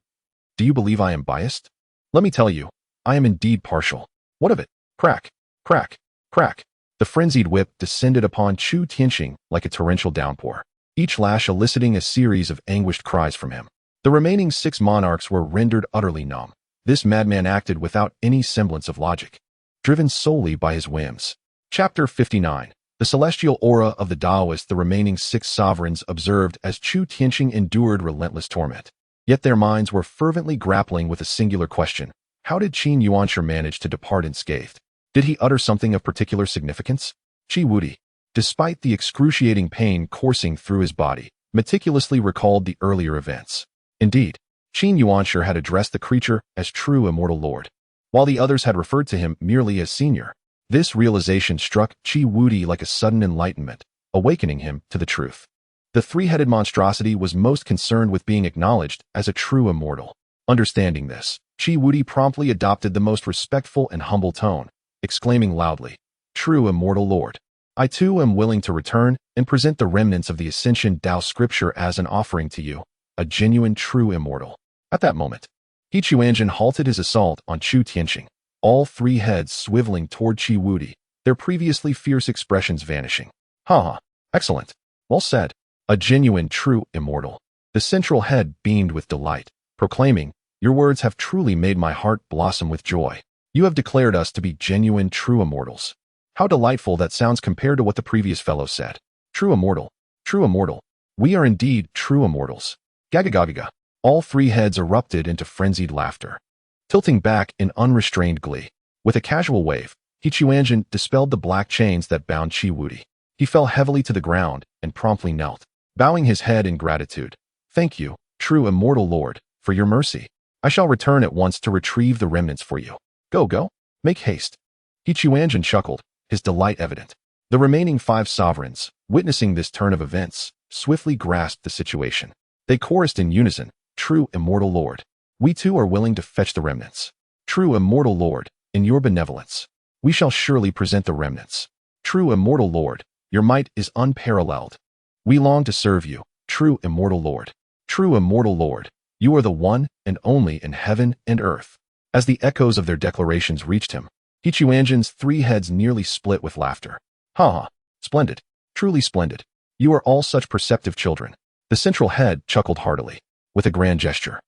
Do you believe I am biased? Let me tell you, I am indeed partial. What of it?" Crack, crack, crack. The frenzied whip descended upon Chu Tianqing like a torrential downpour, each lash eliciting a series of anguished cries from him. The remaining 6 monarchs were rendered utterly numb. This madman acted without any semblance of logic, driven solely by his whims. Chapter 59. The celestial aura of the Taoist. The remaining 6 sovereigns observed as Chu Tianqing endured relentless torment. Yet their minds were fervently grappling with a singular question. How did Qin Yuanshi manage to depart unscathed? Did he utter something of particular significance? Qi Wudi, despite the excruciating pain coursing through his body, meticulously recalled the earlier events. Indeed, Qin Yuanshi had addressed the creature as true immortal lord, while the others had referred to him merely as senior. This realization struck Qi Wudi like a sudden enlightenment, awakening him to the truth. The 3-headed monstrosity was most concerned with being acknowledged as a true immortal. Understanding this, Qi Wudi promptly adopted the most respectful and humble tone, exclaiming loudly, "True immortal lord, I too am willing to return and present the remnants of the Ascension Tao scripture as an offering to you, a genuine true immortal." At that moment, Quanzhen halted his assault on Chu Tianqing, all 3 heads swiveling toward Qi Wudi, their previously fierce expressions vanishing. "Ha! Excellent. Well said. A genuine true immortal." The central head beamed with delight, proclaiming, "Your words have truly made my heart blossom with joy. You have declared us to be genuine true immortals. How delightful that sounds compared to what the previous fellow said. True immortal. True immortal. We are indeed true immortals." Gagagagaga. All 3 heads erupted into frenzied laughter, tilting back in unrestrained glee. With a casual wave, Quanzhen dispelled the black chains that bound Qi Wudi. He fell heavily to the ground and promptly knelt, bowing his head in gratitude. "Thank you, true immortal lord, for your mercy. I shall return at once to retrieve the remnants for you. Go, make haste." Quanzhen chuckled, his delight evident. The remaining 5 sovereigns, witnessing this turn of events, swiftly grasped the situation. They chorused in unison, "True immortal lord, we too are willing to fetch the remnants. True immortal lord, in your benevolence, we shall surely present the remnants. True immortal lord, your might is unparalleled. We long to serve you, true immortal lord. True immortal lord, you are the one and only in heaven and earth." As the echoes of their declarations reached him, Quanzhen's 3 heads nearly split with laughter. "Ha! Splendid. Truly splendid. You are all such perceptive children." The central head chuckled heartily. With a grand gesture,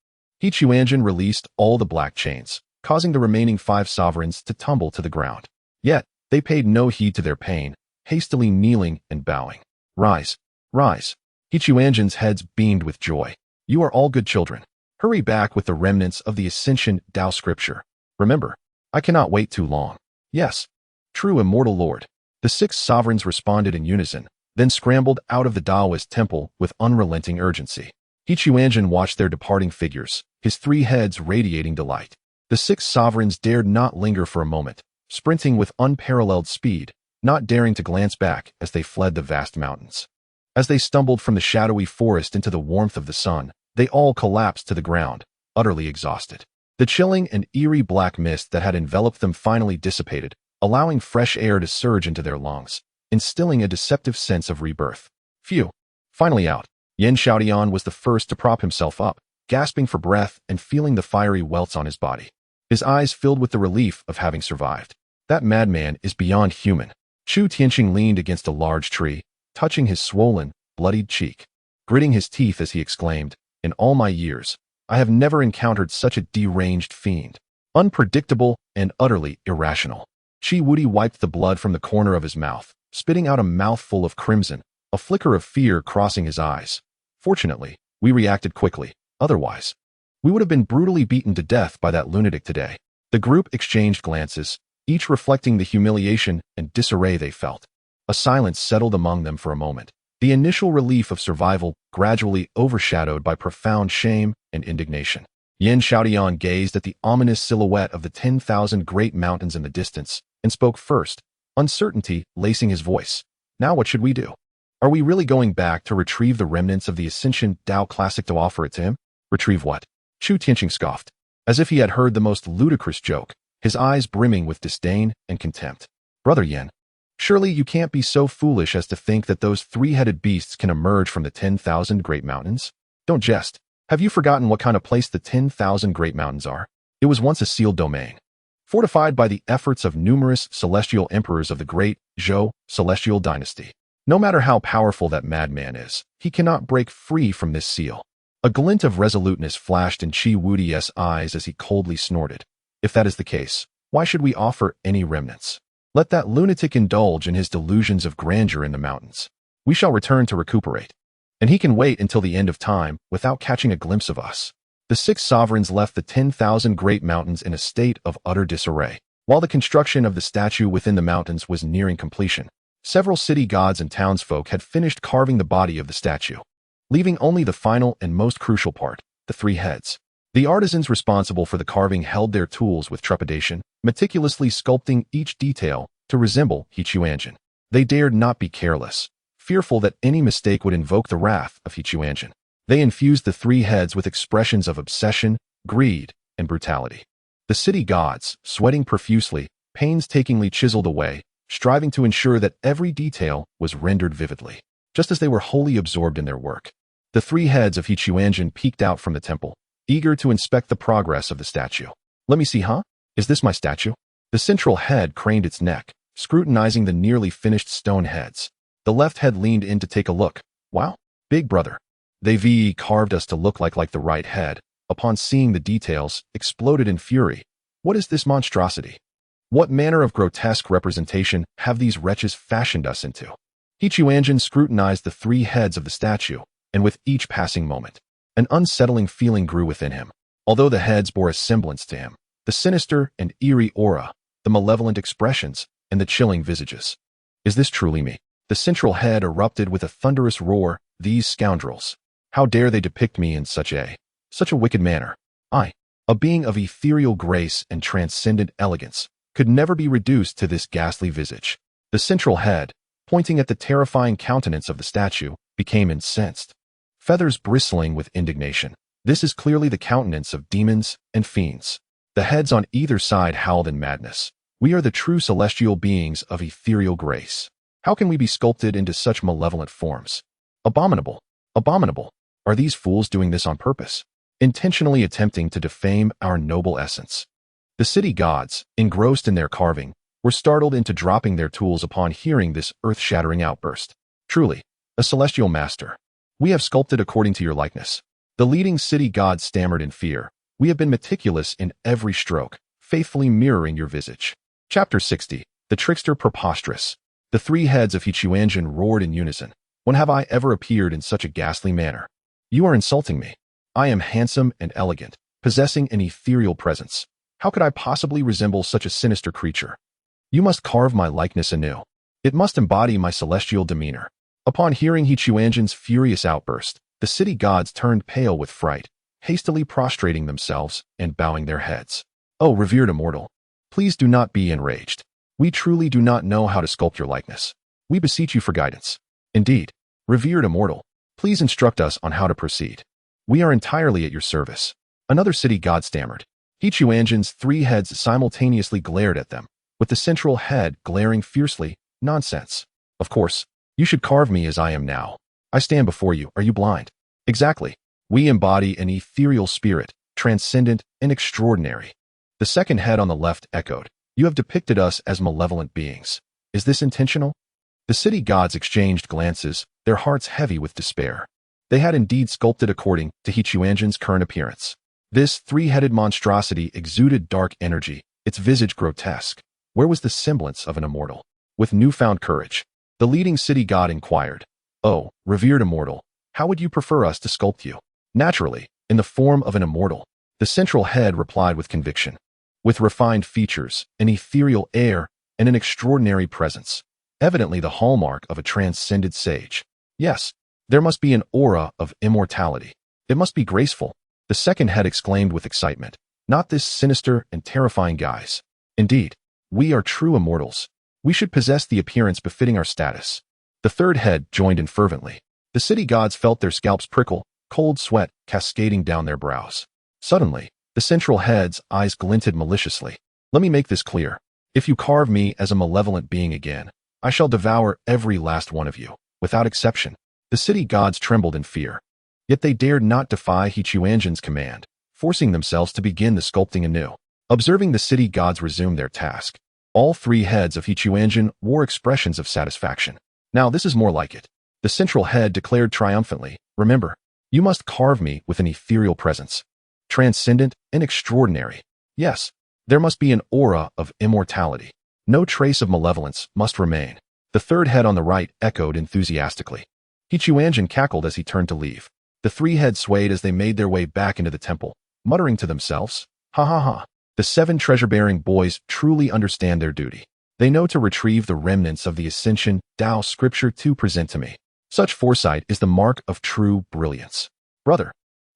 Quanzhen released all the black chains, causing the remaining 5 sovereigns to tumble to the ground. Yet, they paid no heed to their pain, hastily kneeling and bowing. "Rise, rise." Quanzhen's heads beamed with joy. "You are all good children. Hurry back with the remnants of the Ascension Tao scripture. Remember, I cannot wait too long." "Yes, true immortal lord." The 6 sovereigns responded in unison, then scrambled out of the Taoist temple with unrelenting urgency. Quanzhen watched their departing figures, his 3 heads radiating delight. The 6 sovereigns dared not linger for a moment, sprinting with unparalleled speed, not daring to glance back as they fled the vast mountains. As they stumbled from the shadowy forest into the warmth of the sun, they all collapsed to the ground, utterly exhausted. The chilling and eerie black mist that had enveloped them finally dissipated, allowing fresh air to surge into their lungs, instilling a deceptive sense of rebirth. "Phew, finally out." Yen Xiaodian was the first to prop himself up, gasping for breath and feeling the fiery welts on his body. His eyes filled with the relief of having survived. That madman is beyond human. Chu Tianqing leaned against a large tree, touching his swollen, bloodied cheek. Gritting his teeth as he exclaimed, "In all my years, I have never encountered such a deranged fiend. Unpredictable and utterly irrational." Qi Wudi wiped the blood from the corner of his mouth, spitting out a mouthful of crimson, a flicker of fear crossing his eyes. Fortunately, we reacted quickly. Otherwise, we would have been brutally beaten to death by that lunatic today. The group exchanged glances, each reflecting the humiliation and disarray they felt. A silence settled among them for a moment, the initial relief of survival gradually overshadowed by profound shame and indignation. Yen Xiaodian gazed at the ominous silhouette of the 10,000 great mountains in the distance and spoke first, uncertainty lacing his voice. "Now what should we do? Are we really going back to retrieve the remnants of the Ascension Tao Classic to offer it to him?" "Retrieve what?" Chu Tianqing scoffed, as if he had heard the most ludicrous joke, his eyes brimming with disdain and contempt. "Brother Yen, surely you can't be so foolish as to think that those three-headed beasts can emerge from the 10,000 great mountains? Don't jest. Have you forgotten what kind of place the 10,000 great mountains are? It was once a sealed domain, fortified by the efforts of numerous celestial emperors of the great Zhou celestial dynasty. No matter how powerful that madman is, he cannot break free from this seal." A glint of resoluteness flashed in Qi Wudi's eyes as he coldly snorted. "If that is the case, why should we offer any remnants? Let that lunatic indulge in his delusions of grandeur in the mountains. We shall return to recuperate. And he can wait until the end of time without catching a glimpse of us." The 6 sovereigns left the 10,000 great mountains in a state of utter disarray. While the construction of the statue within the mountains was nearing completion, several city gods and townsfolk had finished carving the body of the statue, leaving only the final and most crucial part, the 3 heads. The artisans responsible for the carving held their tools with trepidation, meticulously sculpting each detail to resemble Hechuanjin. They dared not be careless, fearful that any mistake would invoke the wrath of Hechuanjin. They infused the 3 heads with expressions of obsession, greed, and brutality. The city gods, sweating profusely, painstakingly chiseled away, striving to ensure that every detail was rendered vividly, just as they were wholly absorbed in their work. The 3 heads of Hechuanjin peeked out from the temple, eager to inspect the progress of the statue. "Let me see, huh? Is this my statue?" The central head craned its neck, scrutinizing the nearly finished stone heads. The left head leaned in to take a look. "Wow, big brother. They carved us to look like the right head." Upon seeing the details, exploded in fury. "What is this monstrosity? What manner of grotesque representation have these wretches fashioned us into?" Hechuanjin scrutinized the 3 heads of the statue, and with each passing moment, an unsettling feeling grew within him. Although the heads bore a semblance to him, the sinister and eerie aura, the malevolent expressions, and the chilling visages. "Is this truly me?" The central head erupted with a thunderous roar. "These scoundrels! How dare they depict me in such a wicked manner? I, a being of ethereal grace and transcendent elegance, could never be reduced to this ghastly visage." The central head, pointing at the terrifying countenance of the statue, became incensed, feathers bristling with indignation. "This is clearly the countenance of demons and fiends." The heads on either side howled in madness. "We are the true celestial beings of ethereal grace. How can we be sculpted into such malevolent forms? Abominable! Abominable! Are these fools doing this on purpose, intentionally attempting to defame our noble essence?" The city gods, engrossed in their carving, were startled into dropping their tools upon hearing this earth-shattering outburst. "Truly, a celestial master. We have sculpted according to your likeness." The leading city god stammered in fear. "We have been meticulous in every stroke, faithfully mirroring your visage." Chapter 60. The Trickster Preposterous. The 3 heads of Hechuanjin roared in unison. "When have I ever appeared in such a ghastly manner? You are insulting me. I am handsome and elegant, possessing an ethereal presence. How could I possibly resemble such a sinister creature? You must carve my likeness anew. It must embody my celestial demeanor." Upon hearing Hechuanjin's furious outburst, the city gods turned pale with fright, hastily prostrating themselves and bowing their heads. "Oh, revered immortal, please do not be enraged. We truly do not know how to sculpt your likeness. We beseech you for guidance. Indeed, revered immortal, please instruct us on how to proceed. We are entirely at your service." Another city god stammered. Hechuanjin's 3 heads simultaneously glared at them, with the central head glaring fiercely. "Nonsense. Of course, you should carve me as I am now. I stand before you. Are you blind? Exactly. We embody an ethereal spirit, transcendent and extraordinary. The second head on the left echoed. You have depicted us as malevolent beings. Is this intentional? The city gods exchanged glances, their hearts heavy with despair. They had indeed sculpted according to Quanzhen's current appearance. This three-headed monstrosity exuded dark energy, its visage grotesque. Where was the semblance of an immortal? With newfound courage, the leading city god inquired, "Oh, revered immortal, how would you prefer us to sculpt you?" "Naturally, in the form of an immortal," the central head replied with conviction. "With refined features, an ethereal air, and an extraordinary presence. Evidently the hallmark of a transcended sage. Yes, there must be an aura of immortality. It must be graceful," the second head exclaimed with excitement. "Not this sinister and terrifying guise. Indeed, we are true immortals. We should possess the appearance befitting our status." The third head joined in fervently. The city gods felt their scalps prickle, cold sweat cascading down their brows. Suddenly, the central head's eyes glinted maliciously. "Let me make this clear. If you carve me as a malevolent being again, I shall devour every last one of you, without exception." The city gods trembled in fear. Yet they dared not defy Quanzhen's command, forcing themselves to begin the sculpting anew. Observing the city gods resume their task, all three heads of Quanzhen wore expressions of satisfaction. "Now this is more like it," the central head declared triumphantly. "Remember, you must carve me with an ethereal presence, transcendent and extraordinary. Yes, there must be an aura of immortality. No trace of malevolence must remain." The third head on the right echoed enthusiastically. Quanzhen cackled as he turned to leave. The three heads swayed as they made their way back into the temple, muttering to themselves, "Ha ha ha. The 7 treasure-bearing boys truly understand their duty. They know to retrieve the remnants of the Ascension Tao scripture to present to me. Such foresight is the mark of true brilliance. Brother,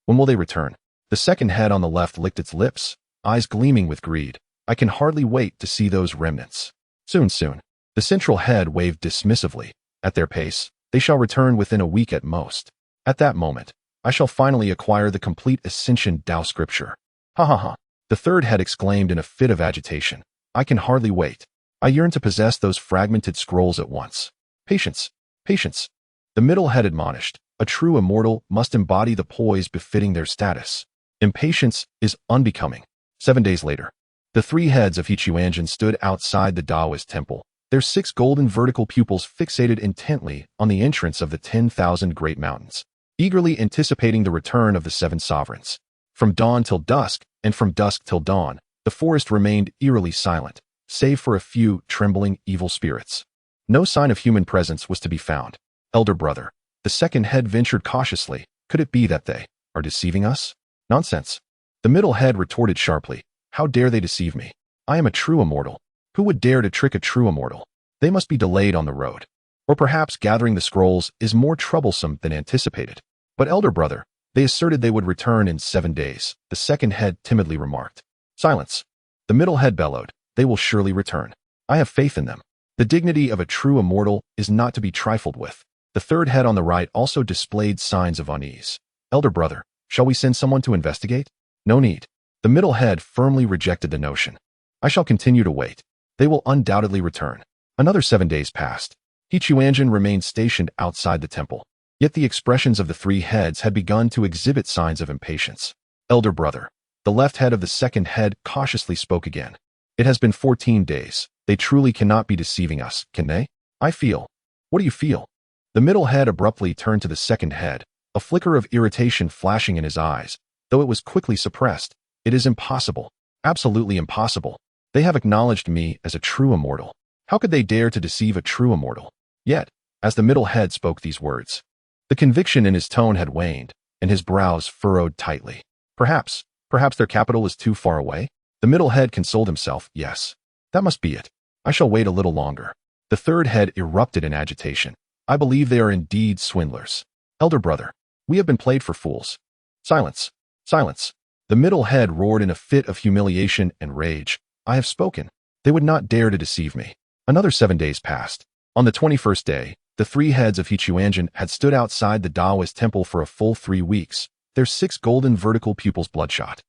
when will they return?" The second head on the left licked its lips, eyes gleaming with greed. "I can hardly wait to see those remnants." "Soon, soon." The central head waved dismissively. "At their pace, they shall return within a week at most. At that moment, I shall finally acquire the complete Ascension Tao scripture." "Ha ha ha." The third head exclaimed in a fit of agitation. "I can hardly wait. I yearn to possess those fragmented scrolls at once." "Patience, patience." The middle head admonished. "A true immortal must embody the poise befitting their status. Impatience is unbecoming." 7 days later, the three heads of Quanzhen stood outside the Taoist temple, their 6 golden vertical pupils fixated intently on the entrance of the 10,000 great mountains, eagerly anticipating the return of the 7 sovereigns. From dawn till dusk, and from dusk till dawn, the forest remained eerily silent, save for a few trembling evil spirits. No sign of human presence was to be found. "Elder brother," the second head ventured cautiously, "could it be that they are deceiving us?" "Nonsense." The middle head retorted sharply. "How dare they deceive me? I am a true immortal. Who would dare to trick a true immortal? They must be delayed on the road. Or perhaps gathering the scrolls is more troublesome than anticipated." "But elder brother, they asserted they would return in 7 days," the second head timidly remarked. "Silence." The middle head bellowed. "They will surely return. I have faith in them. The dignity of a true immortal is not to be trifled with." The third head on the right also displayed signs of unease. "Elder brother, shall we send someone to investigate?" "No need." The middle head firmly rejected the notion. "I shall continue to wait. They will undoubtedly return." Another 7 days passed. Quanzhen remained stationed outside the temple. Yet the expressions of the three heads had begun to exhibit signs of impatience. "Elder brother," the left head of the second head cautiously spoke again. "It has been 14 days. They truly cannot be deceiving us, can they?" "I feel." "What do you feel?" The middle head abruptly turned to the second head, a flicker of irritation flashing in his eyes, though it was quickly suppressed. "It is impossible. Absolutely impossible. They have acknowledged me as a true immortal. How could they dare to deceive a true immortal?" Yet, as the middle head spoke these words, the conviction in his tone had waned, and his brows furrowed tightly. Perhaps their capital is too far away? The middle head consoled himself. "Yes, that must be it. I shall wait a little longer." The third head erupted in agitation. "I believe they are indeed swindlers. Elder brother, we have been played for fools." "Silence, silence." The middle head roared in a fit of humiliation and rage. "I have spoken. They would not dare to deceive me." Another 7 days passed. On the 21st day, the three heads of Quanzhen had stood outside the Taoist temple for a full 3 weeks, their 6 golden vertical pupils bloodshot.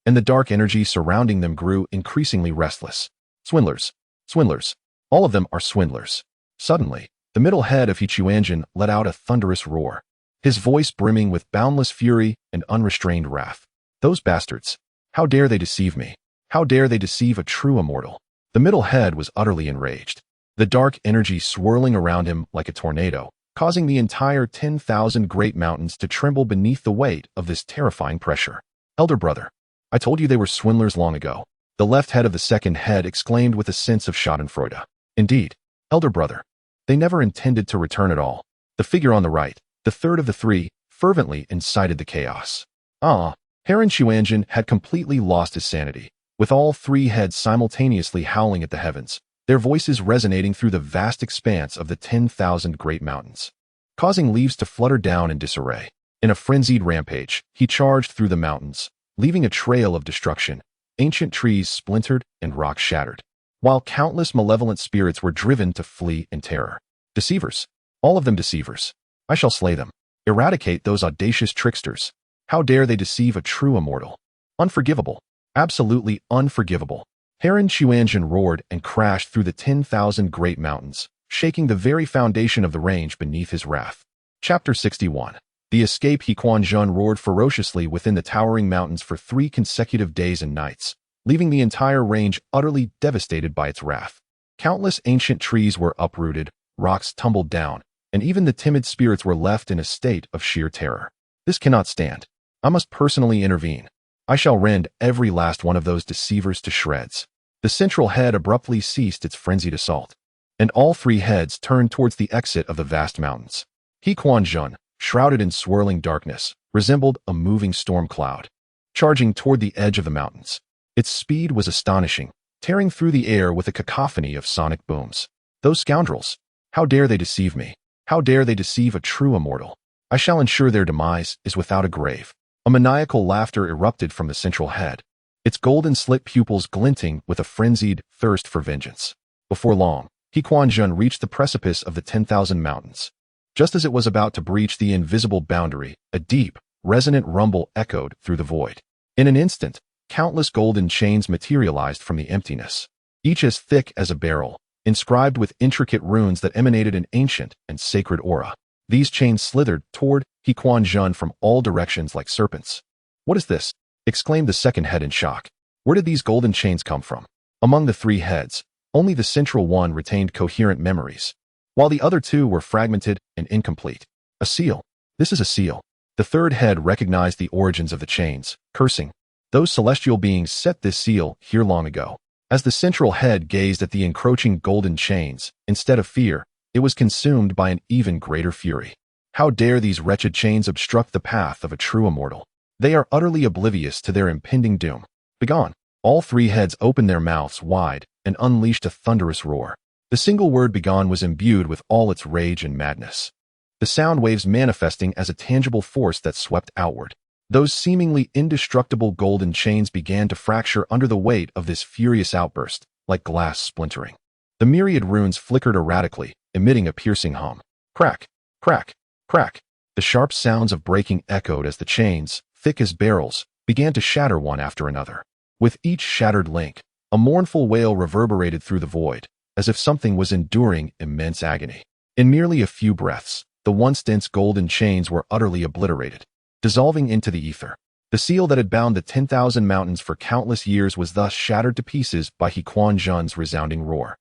And the dark energy surrounding them grew increasingly restless. "Swindlers, swindlers. All of them are swindlers." Suddenly, The middle head of Quanzhen let out a thunderous roar, his voice brimming with boundless fury and unrestrained wrath. Those bastards! How dare they deceive me? How dare they deceive a true immortal? The middle head was utterly enraged, the dark energy swirling around him like a tornado, causing the entire 10,000 great mountains to tremble beneath the weight of this terrifying pressure. Elder brother, I told you they were swindlers long ago. The left head of the second head exclaimed with a sense of schadenfreude. Indeed, elder brother, they never intended to return at all. The figure on the right, the third of the three, fervently incited the chaos. Heron Quanzhen had completely lost his sanity, with all three heads simultaneously howling at the heavens, their voices resonating through the vast expanse of the 10,000 great mountains, causing leaves to flutter down in disarray. In a frenzied rampage, he charged through the mountains, leaving a trail of destruction, ancient trees splintered and rocks shattered, while countless malevolent spirits were driven to flee in terror. Deceivers! All of them deceivers! I shall slay them. Eradicate those audacious tricksters. How dare they deceive a true immortal? Unforgivable. Absolutely unforgivable. Heron Quanzhen roared and crashed through the 10,000 great mountains, shaking the very foundation of the range beneath his wrath. Chapter 61. The escape. Quanzhen roared ferociously within the towering mountains for 3 consecutive days and nights, leaving the entire range utterly devastated by its wrath. Countless ancient trees were uprooted, rocks tumbled down, and even the timid spirits were left in a state of sheer terror. This cannot stand. I must personally intervene. I shall rend every last one of those deceivers to shreds. The central head abruptly ceased its frenzied assault, and all 3 heads turned towards the exit of the vast mountains. Quanzhen, shrouded in swirling darkness, resembled a moving storm cloud, charging toward the edge of the mountains. Its speed was astonishing, tearing through the air with a cacophony of sonic booms. Those scoundrels! How dare they deceive me? How dare they deceive a true immortal? I shall ensure their demise is without a grave. A maniacal laughter erupted from the central head, its golden slit pupils glinting with a frenzied thirst for vengeance. Before long, Quanzhen reached the precipice of the 10,000 mountains. Just as it was about to breach the invisible boundary, a deep, resonant rumble echoed through the void. In an instant, countless golden chains materialized from the emptiness, each as thick as a barrel, inscribed with intricate runes that emanated an ancient and sacred aura. These chains slithered toward Quanzhen from all directions like serpents. What is this? Exclaimed the second head in shock. Where did these golden chains come from? Among the 3 heads, only the central one retained coherent memories, while the other 2 were fragmented and incomplete. A seal. This is a seal. The third head recognized the origins of the chains, cursing. Those celestial beings set this seal here long ago. As the central head gazed at the encroaching golden chains, instead of fear, it was consumed by an even greater fury. How dare these wretched chains obstruct the path of a true immortal? They are utterly oblivious to their impending doom. Begone! All 3 heads opened their mouths wide and unleashed a thunderous roar. The single word begone was imbued with all its rage and madness, the sound waves manifesting as a tangible force that swept outward. Those seemingly indestructible golden chains began to fracture under the weight of this furious outburst, like glass splintering. The myriad runes flickered erratically, emitting a piercing hum. Crack, crack, crack. The sharp sounds of breaking echoed as the chains, thick as barrels, began to shatter one after another. With each shattered link, a mournful wail reverberated through the void, as if something was enduring immense agony. In merely a few breaths, the once dense golden chains were utterly obliterated, dissolving into the ether. The seal that had bound the 10,000 mountains for countless years was thus shattered to pieces by Quanzhen's resounding roar.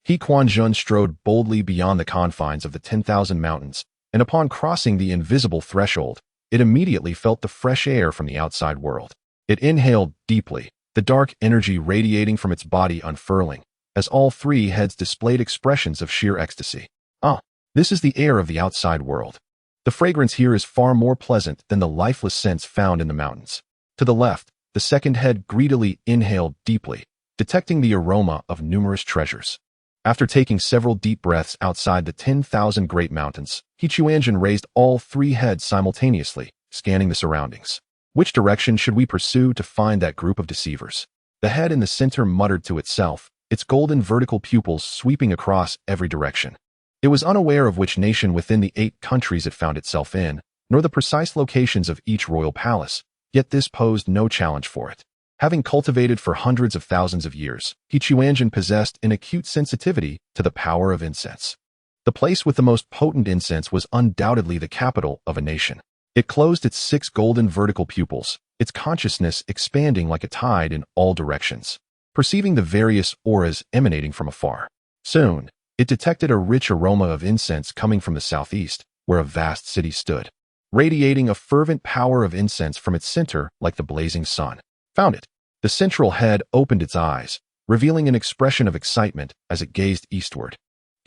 Quanzhen strode boldly beyond the confines of the 10,000 mountains, and upon crossing the invisible threshold, it immediately felt the fresh air from the outside world. It inhaled deeply, the dark energy radiating from its body unfurling, as all 3 heads displayed expressions of sheer ecstasy. This is the air of the outside world. The fragrance here is far more pleasant than the lifeless scents found in the mountains. To the left, the second head greedily inhaled deeply, detecting the aroma of numerous treasures. After taking several deep breaths outside the 10,000 great mountains, Quanzhen raised all 3 heads simultaneously, scanning the surroundings. Which direction should we pursue to find that group of deceivers? The head in the center muttered to itself, its golden vertical pupils sweeping across every direction. It was unaware of which nation within the 8 countries it found itself in, nor the precise locations of each royal palace, yet this posed no challenge for it. Having cultivated for hundreds of thousands of years, Quanzhen possessed an acute sensitivity to the power of incense. The place with the most potent incense was undoubtedly the capital of a nation. It closed its 6 golden vertical pupils, its consciousness expanding like a tide in all directions, perceiving the various auras emanating from afar. Soon, it detected a rich aroma of incense coming from the southeast, where a vast city stood, radiating a fervent power of incense from its center like the blazing sun. Found it. The central head opened its eyes, revealing an expression of excitement as it gazed eastward.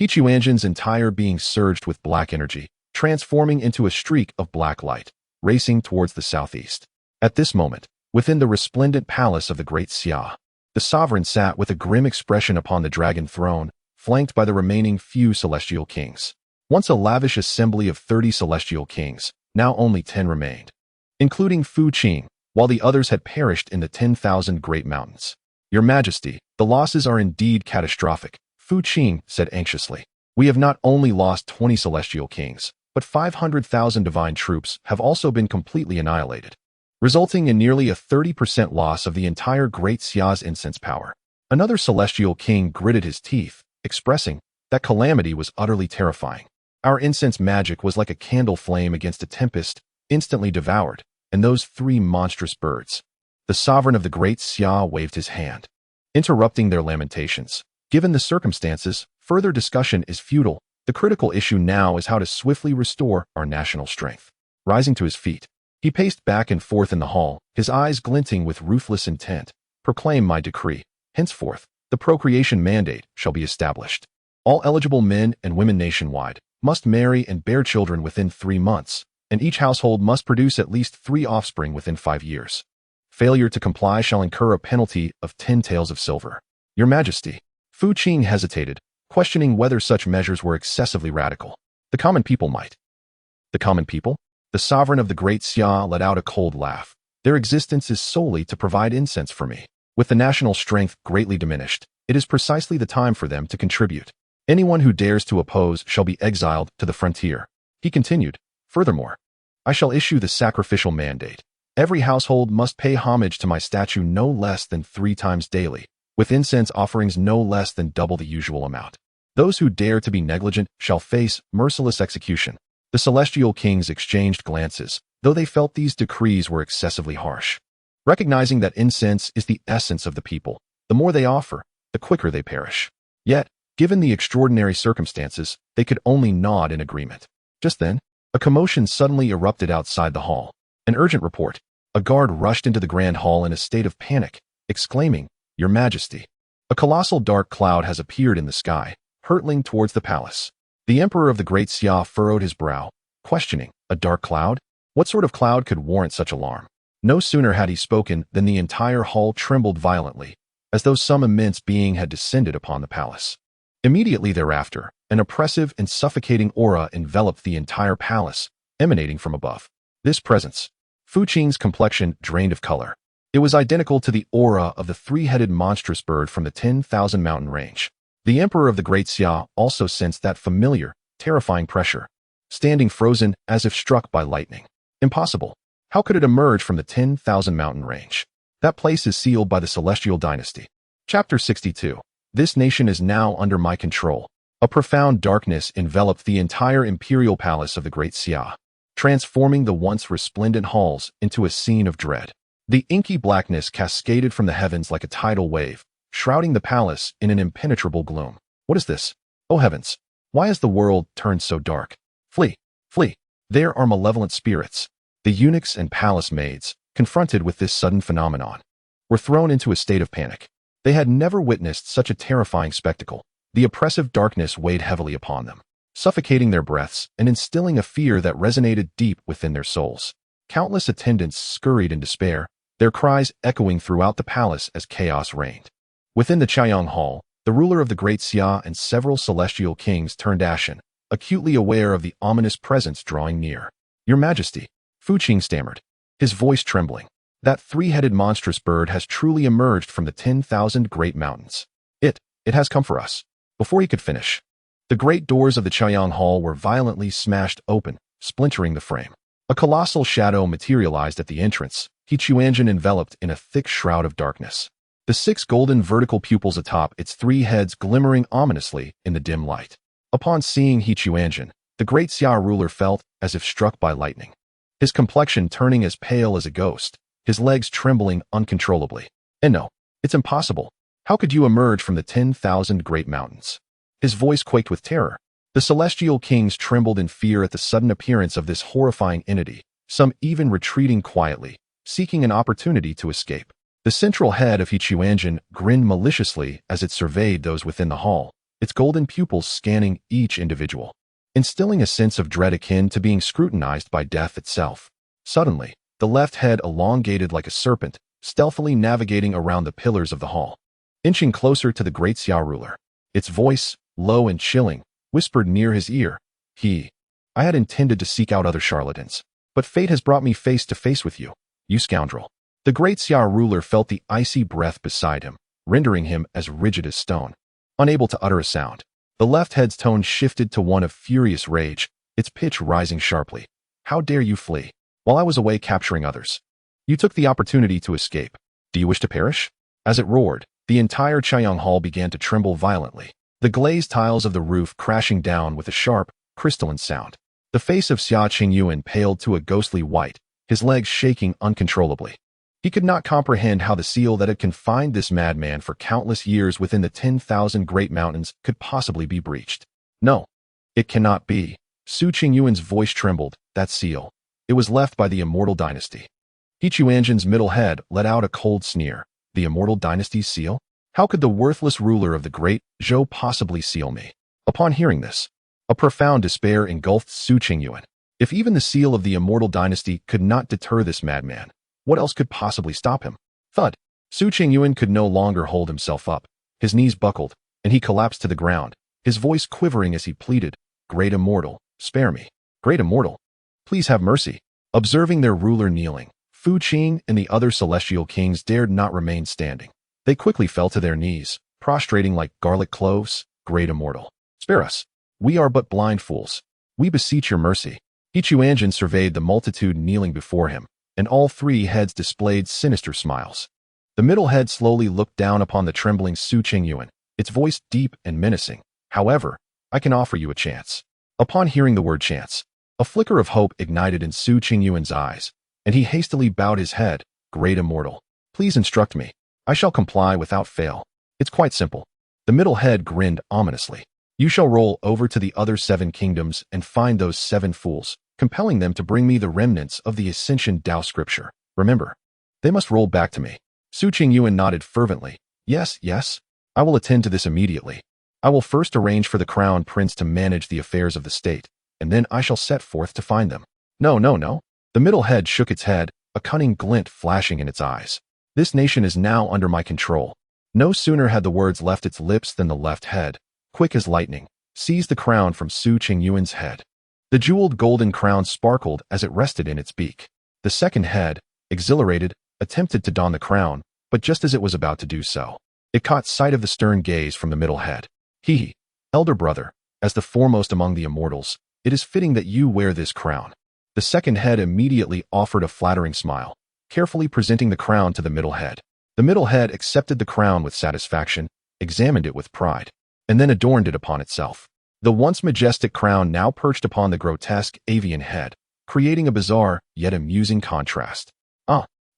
Quanzhen's entire being surged with black energy, transforming into a streak of black light, racing towards the southeast. At this moment, within the resplendent palace of the Great Xia, the sovereign sat with a grim expression upon the dragon throne, flanked by the remaining few celestial kings. Once a lavish assembly of 30 celestial kings, now only 10 remained, including Fu Qing, while the others had perished in the 10,000 great mountains. Your Majesty, the losses are indeed catastrophic, Fu Qing said anxiously. We have not only lost 20 celestial kings, but 500,000 divine troops have also been completely annihilated, resulting in nearly a 30% loss of the entire Great Xia's incense power. Another celestial king gritted his teeth, expressing that calamity was utterly terrifying. Our incense magic was like a candle flame against a tempest, instantly devoured, and those 3 monstrous birds. The sovereign of the Great Xia waved his hand, interrupting their lamentations. Given the circumstances, further discussion is futile. The critical issue now is how to swiftly restore our national strength. Rising to his feet, he paced back and forth in the hall, his eyes glinting with ruthless intent. Proclaim my decree. Henceforth, the procreation mandate shall be established. All eligible men and women nationwide must marry and bear children within 3 months, and each household must produce at least 3 offspring within 5 years. Failure to comply shall incur a penalty of 10 taels of silver. Your Majesty. Fu Qing hesitated, questioning whether such measures were excessively radical. The common people might. The common people? The sovereign of the Great Xia let out a cold laugh. Their existence is solely to provide incense for me. With the national strength greatly diminished, it is precisely the time for them to contribute. Anyone who dares to oppose shall be exiled to the frontier. He continued, furthermore, I shall issue the sacrificial mandate. Every household must pay homage to my statue no less than 3 times daily, with incense offerings no less than double the usual amount. Those who dare to be negligent shall face merciless execution. The celestial kings exchanged glances, though they felt these decrees were excessively harsh. Recognizing that incense is the essence of the people, the more they offer, the quicker they perish. Yet, given the extraordinary circumstances, they could only nod in agreement. Just then, a commotion suddenly erupted outside the hall. An urgent report. A guard rushed into the grand hall in a state of panic, exclaiming, Your Majesty, a colossal dark cloud has appeared in the sky, hurtling towards the palace. The Emperor of the Great Xia furrowed his brow, questioning, a dark cloud? What sort of cloud could warrant such alarm? No sooner had he spoken than the entire hall trembled violently, as though some immense being had descended upon the palace. Immediately thereafter, an oppressive and suffocating aura enveloped the entire palace, emanating from above. This presence, Fu Qing's complexion drained of color. It was identical to the aura of the 3-headed monstrous bird from the 10,000 mountain range. The Emperor of the Great Xia also sensed that familiar, terrifying pressure, standing frozen as if struck by lightning. Impossible. How could it emerge from the 10,000 mountain range? That place is sealed by the Celestial Dynasty. Chapter 62. This nation is now under my control. A profound darkness enveloped the entire imperial palace of the Great Xia, transforming the once resplendent halls into a scene of dread. The inky blackness cascaded from the heavens like a tidal wave, shrouding the palace in an impenetrable gloom. What is this? Oh heavens! Why has the world turned so dark? Flee! Flee! There are malevolent spirits. The eunuchs and palace maids, confronted with this sudden phenomenon, were thrown into a state of panic. They had never witnessed such a terrifying spectacle. The oppressive darkness weighed heavily upon them, suffocating their breaths and instilling a fear that resonated deep within their souls. Countless attendants scurried in despair, their cries echoing throughout the palace as chaos reigned. Within the Chaiyang Hall, the ruler of the Great Xia and several celestial kings turned ashen, acutely aware of the ominous presence drawing near. Your Majesty, Fu Qing stammered, his voice trembling. That 3-headed monstrous bird has truly emerged from the 10,000 great mountains. It has come for us. Before he could finish, the great doors of the Chaiyang Hall were violently smashed open, splintering the frame. A colossal shadow materialized at the entrance, Quanzhen enveloped in a thick shroud of darkness. The 6 golden vertical pupils atop its 3 heads glimmering ominously in the dim light. Upon seeing He Quanzhen, the great Xia ruler felt as if struck by lightning. His complexion turning as pale as a ghost, his legs trembling uncontrollably. And no, it's impossible. How could you emerge from the 10,000 great mountains? His voice quaked with terror. The celestial kings trembled in fear at the sudden appearance of this horrifying entity, some even retreating quietly, seeking an opportunity to escape. The central head of He Quanzhen grinned maliciously as it surveyed those within the hall, its golden pupils scanning each individual, instilling a sense of dread akin to being scrutinized by death itself. Suddenly, the left head elongated like a serpent, stealthily navigating around the pillars of the hall, inching closer to the great Xia ruler. Its voice, low and chilling, whispered near his ear, I had intended to seek out other charlatans, but fate has brought me face to face with you, you scoundrel. The great Xia ruler felt the icy breath beside him, rendering him as rigid as stone. Unable to utter a sound, the left head's tone shifted to one of furious rage, its pitch rising sharply. How dare you flee, while I was away capturing others? You took the opportunity to escape. Do you wish to perish? As it roared, the entire Chaiyang Hall began to tremble violently, the glazed tiles of the roof crashing down with a sharp, crystalline sound. The face of Xia Qingyuan paled to a ghostly white, his legs shaking uncontrollably. He could not comprehend how the seal that had confined this madman for countless years within the 10,000 great mountains could possibly be breached. No, it cannot be. Su Qingyuan's voice trembled. That seal. It was left by the immortal dynasty. He Quanzhen's middle head let out a cold sneer. The immortal dynasty's seal? How could the worthless ruler of the great Zhou possibly seal me? Upon hearing this, a profound despair engulfed Su Qingyuan. If even the seal of the immortal dynasty could not deter this madman, what else could possibly stop him? Thud. Su Qingyuan could no longer hold himself up. His knees buckled, and he collapsed to the ground, his voice quivering as he pleaded, Great Immortal, spare me. Great Immortal, please have mercy. Observing their ruler kneeling, Fu Qing and the other celestial kings dared not remain standing. They quickly fell to their knees, prostrating like garlic cloves. Great Immortal, spare us. We are but blind fools. We beseech your mercy. He Quanzhen surveyed the multitude kneeling before him, and all three heads displayed sinister smiles. The middle head slowly looked down upon the trembling Su Qingyuan, its voice deep and menacing. However, I can offer you a chance. Upon hearing the word chance, a flicker of hope ignited in Su Qingyuan's eyes, and he hastily bowed his head. Great Immortal, please instruct me. I shall comply without fail. It's quite simple. The middle head grinned ominously. You shall roll over to the other 7 kingdoms and find those 7 fools, compelling them to bring me the remnants of the Ascension Tao scripture. Remember, they must roll back to me. Su Qingyuan nodded fervently. Yes, yes, I will attend to this immediately. I will first arrange for the crown prince to manage the affairs of the state, and then I shall set forth to find them. No, no, no. The middle head shook its head, a cunning glint flashing in its eyes. This nation is now under my control. No sooner had the words left its lips than the left head, quick as lightning, seized the crown from Su Qingyuan's head. The jeweled golden crown sparkled as it rested in its beak. The second head, exhilarated, attempted to don the crown, but just as it was about to do so, it caught sight of the stern gaze from the middle head. Elder brother, as the foremost among the immortals, it is fitting that you wear this crown. The second head immediately offered a flattering smile, carefully presenting the crown to the middle head. The middle head accepted the crown with satisfaction, examined it with pride, and then adorned it upon itself. The once majestic crown now perched upon the grotesque avian head, creating a bizarre yet amusing contrast.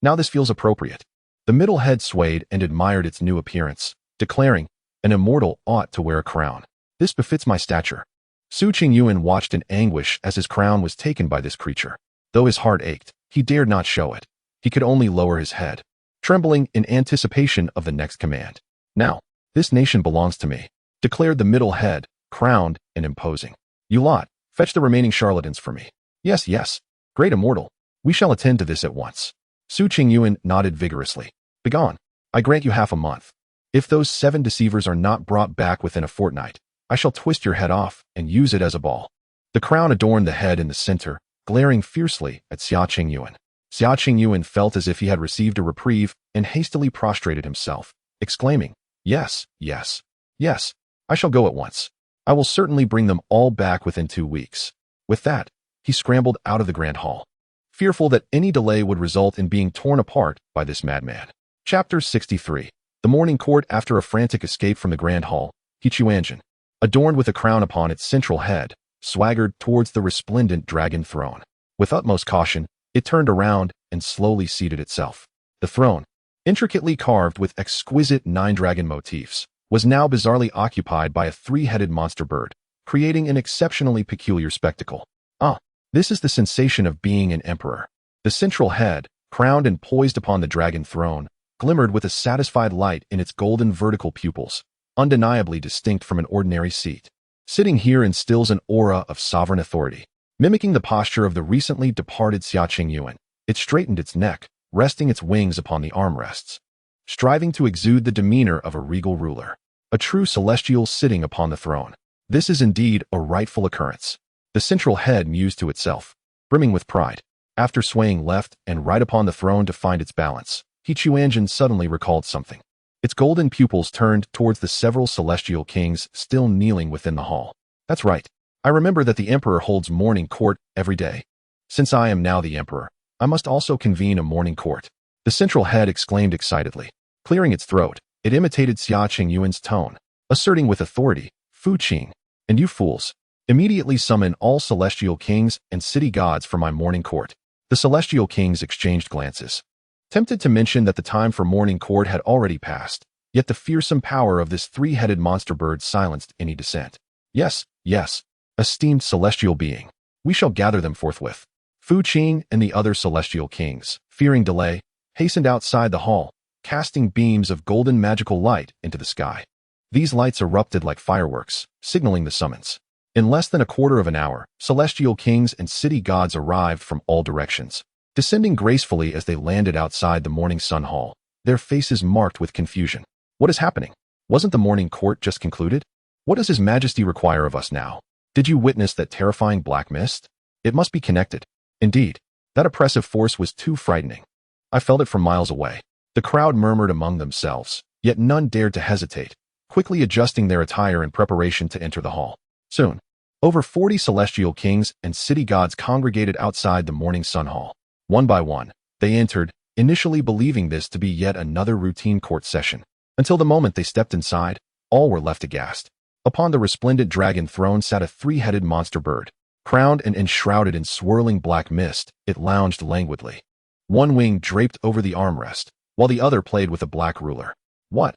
Now this feels appropriate. The middle head swayed and admired its new appearance, declaring, an immortal ought to wear a crown. This befits my stature. Su Qingyuan watched in anguish as his crown was taken by this creature. Though his heart ached, he dared not show it. He could only lower his head, trembling in anticipation of the next command. Now, this nation belongs to me, declared the middle head, crowned and imposing. You lot, fetch the remaining charlatans for me. Yes, yes, Great Immortal, we shall attend to this at once. Su Qingyuan nodded vigorously. Begone. I grant you half a month. If those 7 deceivers are not brought back within a fortnight, I shall twist your head off and use it as a ball. The crown adorned the head in the center, glaring fiercely at Xia Qingyuan. Xia Qingyuan felt as if he had received a reprieve and hastily prostrated himself, exclaiming, Yes, yes, yes, I shall go at once. I will certainly bring them all back within 2 weeks. With that, he scrambled out of the grand hall, fearful that any delay would result in being torn apart by this madman. Chapter 63. The morning court. After a frantic escape from the grand hall, He Quanzhen, adorned with a crown upon its central head, swaggered towards the resplendent dragon throne. With utmost caution, it turned around and slowly seated itself. The throne, intricately carved with exquisite nine-dragon motifs, was now bizarrely occupied by a three-headed monster bird, creating an exceptionally peculiar spectacle. Ah, this is the sensation of being an emperor. The central head, crowned and poised upon the dragon throne, glimmered with a satisfied light in its golden vertical pupils, undeniably distinct from an ordinary seat. Sitting here instills an aura of sovereign authority. Mimicking the posture of the recently departed Xia Qingyuan, it straightened its neck, resting its wings upon the armrests, striving to exude the demeanor of a regal ruler, a true celestial sitting upon the throne. This is indeed a rightful occurrence. The central head mused to itself, brimming with pride. After swaying left and right upon the throne to find its balance, Quanzhen suddenly recalled something. Its golden pupils turned towards the several celestial kings still kneeling within the hall. That's right. I remember that the emperor holds morning court every day. Since I am now the emperor, I must also convene a morning court. The central head exclaimed excitedly. Clearing its throat, it imitated Xia Qingyuan's tone, asserting with authority, Fu Qing, and you fools, immediately summon all celestial kings and city gods for my morning court. The celestial kings exchanged glances, tempted to mention that the time for morning court had already passed, yet the fearsome power of this three-headed monster bird silenced any dissent. Yes, yes, esteemed celestial being, we shall gather them forthwith. Fu Qing and the other celestial kings, fearing delay, hastened outside the hall, casting beams of golden magical light into the sky. These lights erupted like fireworks, signaling the summons. In less than a quarter of an hour, celestial kings and city gods arrived from all directions, descending gracefully as they landed outside the morning sun hall, their faces marked with confusion. What is happening? Wasn't the morning court just concluded? What does His Majesty require of us now? Did you witness that terrifying black mist? It must be connected. Indeed, that oppressive force was too frightening. I felt it from miles away. The crowd murmured among themselves, yet none dared to hesitate, quickly adjusting their attire in preparation to enter the hall. Soon, over 40 celestial kings and city gods congregated outside the morning sun hall. One by one, they entered, initially believing this to be yet another routine court session. Until the moment they stepped inside, all were left aghast. Upon the resplendent dragon throne sat a three-headed monster bird. Crowned and enshrouded in swirling black mist, it lounged languidly. One wing draped over the armrest, while the other played with a black ruler. What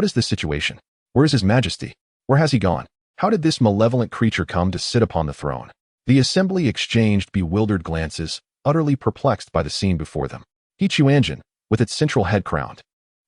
is this situation? Where is His Majesty? Where has he gone? How did this malevolent creature come to sit upon the throne? The assembly exchanged bewildered glances, utterly perplexed by the scene before them. Quanzhen, with its central head crowned,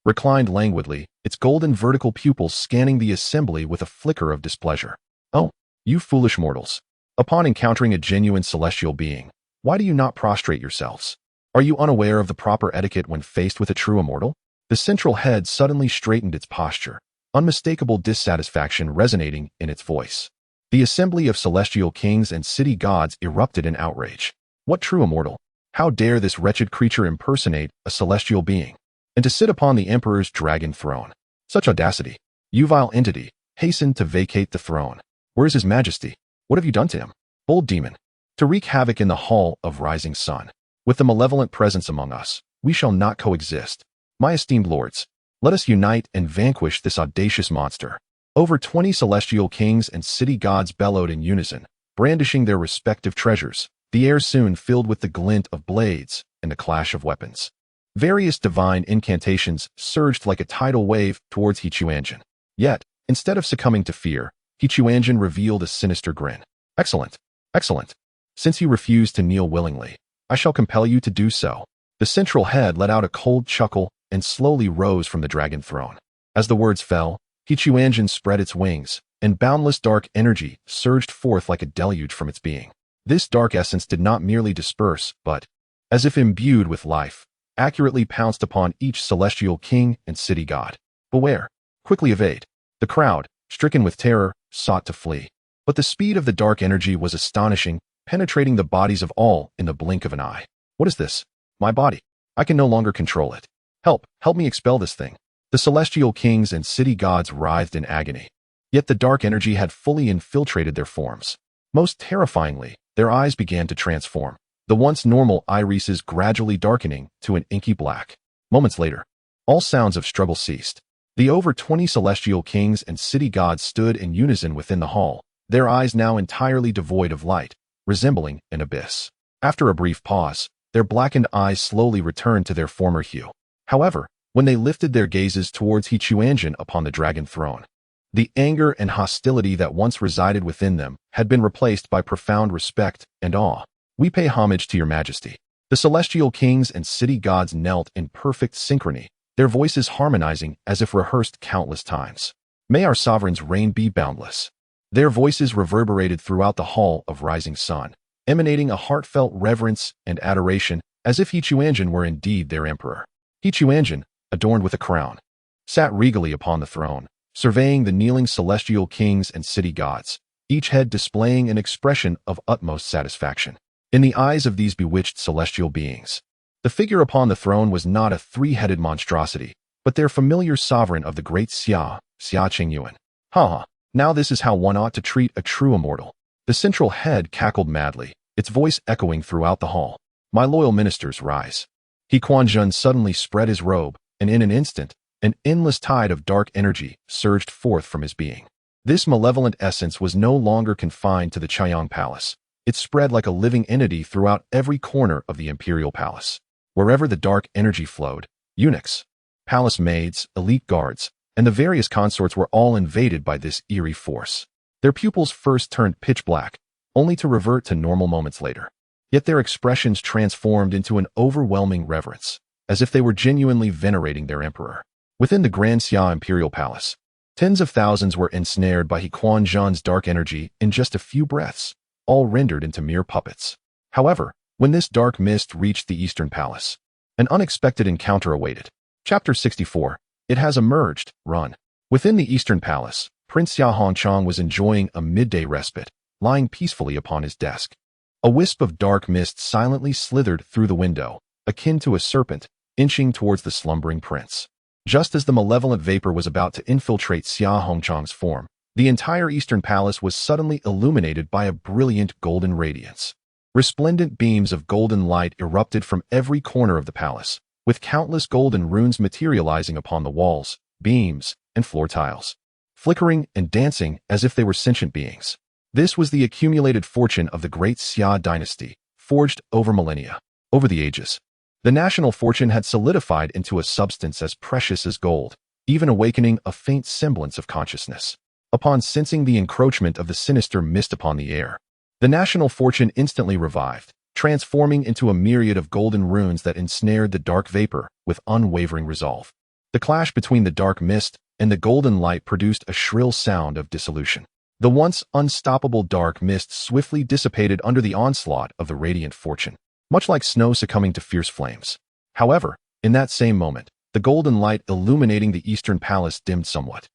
reclined languidly, its golden vertical pupils scanning the assembly with a flicker of displeasure. Oh, you foolish mortals. Upon encountering a genuine celestial being, why do you not prostrate yourselves? Are you unaware of the proper etiquette when faced with a true immortal? The central head suddenly straightened its posture, unmistakable dissatisfaction resonating in its voice. The assembly of celestial kings and city gods erupted in outrage. What true immortal? How dare this wretched creature impersonate a celestial being, and to sit upon the emperor's dragon throne? Such audacity! You vile entity, hasten to vacate the throne. Where is His Majesty? What have you done to him? Bold demon, to wreak havoc in the hall of rising sun. With the malevolent presence among us, we shall not coexist. My esteemed lords, let us unite and vanquish this audacious monster. Over 20 celestial kings and city gods bellowed in unison, brandishing their respective treasures. The air soon filled with the glint of blades and the clash of weapons. Various divine incantations surged like a tidal wave towards Quanzhen. Yet, instead of succumbing to fear, Quanzhen revealed a sinister grin. Excellent, excellent. Since you refuse to kneel willingly, I shall compel you to do so. The central head let out a cold chuckle and slowly rose from the dragon throne. As the words fell, Quanzhen spread its wings, and boundless dark energy surged forth like a deluge from its being. This dark essence did not merely disperse, but, as if imbued with life, accurately pounced upon each celestial king and city god. Beware! Quickly evade! The crowd, stricken with terror, sought to flee. But the speed of the dark energy was astonishing, penetrating the bodies of all in the blink of an eye. What is this? My body. I can no longer control it. Help me expel this thing. The celestial kings and city gods writhed in agony. Yet the dark energy had fully infiltrated their forms. Most terrifyingly, their eyes began to transform, the once normal irises gradually darkening to an inky black. Moments later, all sounds of struggle ceased. The over 20 celestial kings and city gods stood in unison within the hall, their eyes now entirely devoid of light, resembling an abyss. After a brief pause, their blackened eyes slowly returned to their former hue. However, when they lifted their gazes towards Quanzhen upon the dragon throne, the anger and hostility that once resided within them had been replaced by profound respect and awe. "We pay homage to your majesty." The celestial kings and city gods knelt in perfect synchrony, their voices harmonizing as if rehearsed countless times. "May our sovereign's reign be boundless." Their voices reverberated throughout the hall of rising sun, emanating a heartfelt reverence and adoration as if Quanzhen were indeed their emperor. Quanzhen, adorned with a crown, sat regally upon the throne, surveying the kneeling celestial kings and city gods, each head displaying an expression of utmost satisfaction. In the eyes of these bewitched celestial beings, the figure upon the throne was not a three-headed monstrosity, but their familiar sovereign of the great Xia Qingyuan. "Ha! Now this is how one ought to treat a true immortal." The central head cackled madly, its voice echoing throughout the hall. "My loyal ministers, rise." Quanzhen suddenly spread his robe, and in an instant, an endless tide of dark energy surged forth from his being. This malevolent essence was no longer confined to the Qiang Palace. It spread like a living entity throughout every corner of the imperial palace. Wherever the dark energy flowed, eunuchs, palace maids, elite guards, and the various consorts were all invaded by this eerie force. Their pupils first turned pitch black, only to revert to normal moments later. Yet their expressions transformed into an overwhelming reverence, as if they were genuinely venerating their emperor. Within the Grand Xia Imperial Palace, tens of thousands were ensnared by Quanzhen's dark energy in just a few breaths, all rendered into mere puppets. However, when this dark mist reached the Eastern Palace, an unexpected encounter awaited. Chapter 64. It has emerged, run. Within the Eastern Palace, Prince Xia Hongchang was enjoying a midday respite, lying peacefully upon his desk. A wisp of dark mist silently slithered through the window, akin to a serpent, inching towards the slumbering prince. Just as the malevolent vapor was about to infiltrate Xia Hongchang's form, the entire Eastern Palace was suddenly illuminated by a brilliant golden radiance. Resplendent beams of golden light erupted from every corner of the palace, with countless golden runes materializing upon the walls, beams, and floor tiles, flickering and dancing as if they were sentient beings. This was the accumulated fortune of the great Xia dynasty, forged over millennia. Over the ages, the national fortune had solidified into a substance as precious as gold, even awakening a faint semblance of consciousness. Upon sensing the encroachment of the sinister mist upon the air, the national fortune instantly revived, transforming into a myriad of golden runes that ensnared the dark vapor with unwavering resolve. The clash between the dark mist and the golden light produced a shrill sound of dissolution. The once unstoppable dark mist swiftly dissipated under the onslaught of the radiant fortune, much like snow succumbing to fierce flames. However, in that same moment, the golden light illuminating the Eastern Palace dimmed somewhat.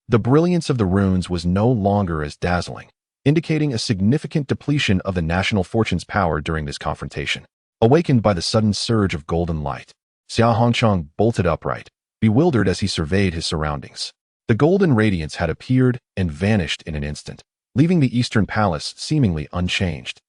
The brilliance of the runes was no longer as dazzling, indicating a significant depletion of the national fortune's power during this confrontation. Awakened by the sudden surge of golden light, Xia Hongchang bolted upright, bewildered as he surveyed his surroundings. The golden radiance had appeared and vanished in an instant, leaving the Eastern Palace seemingly unchanged,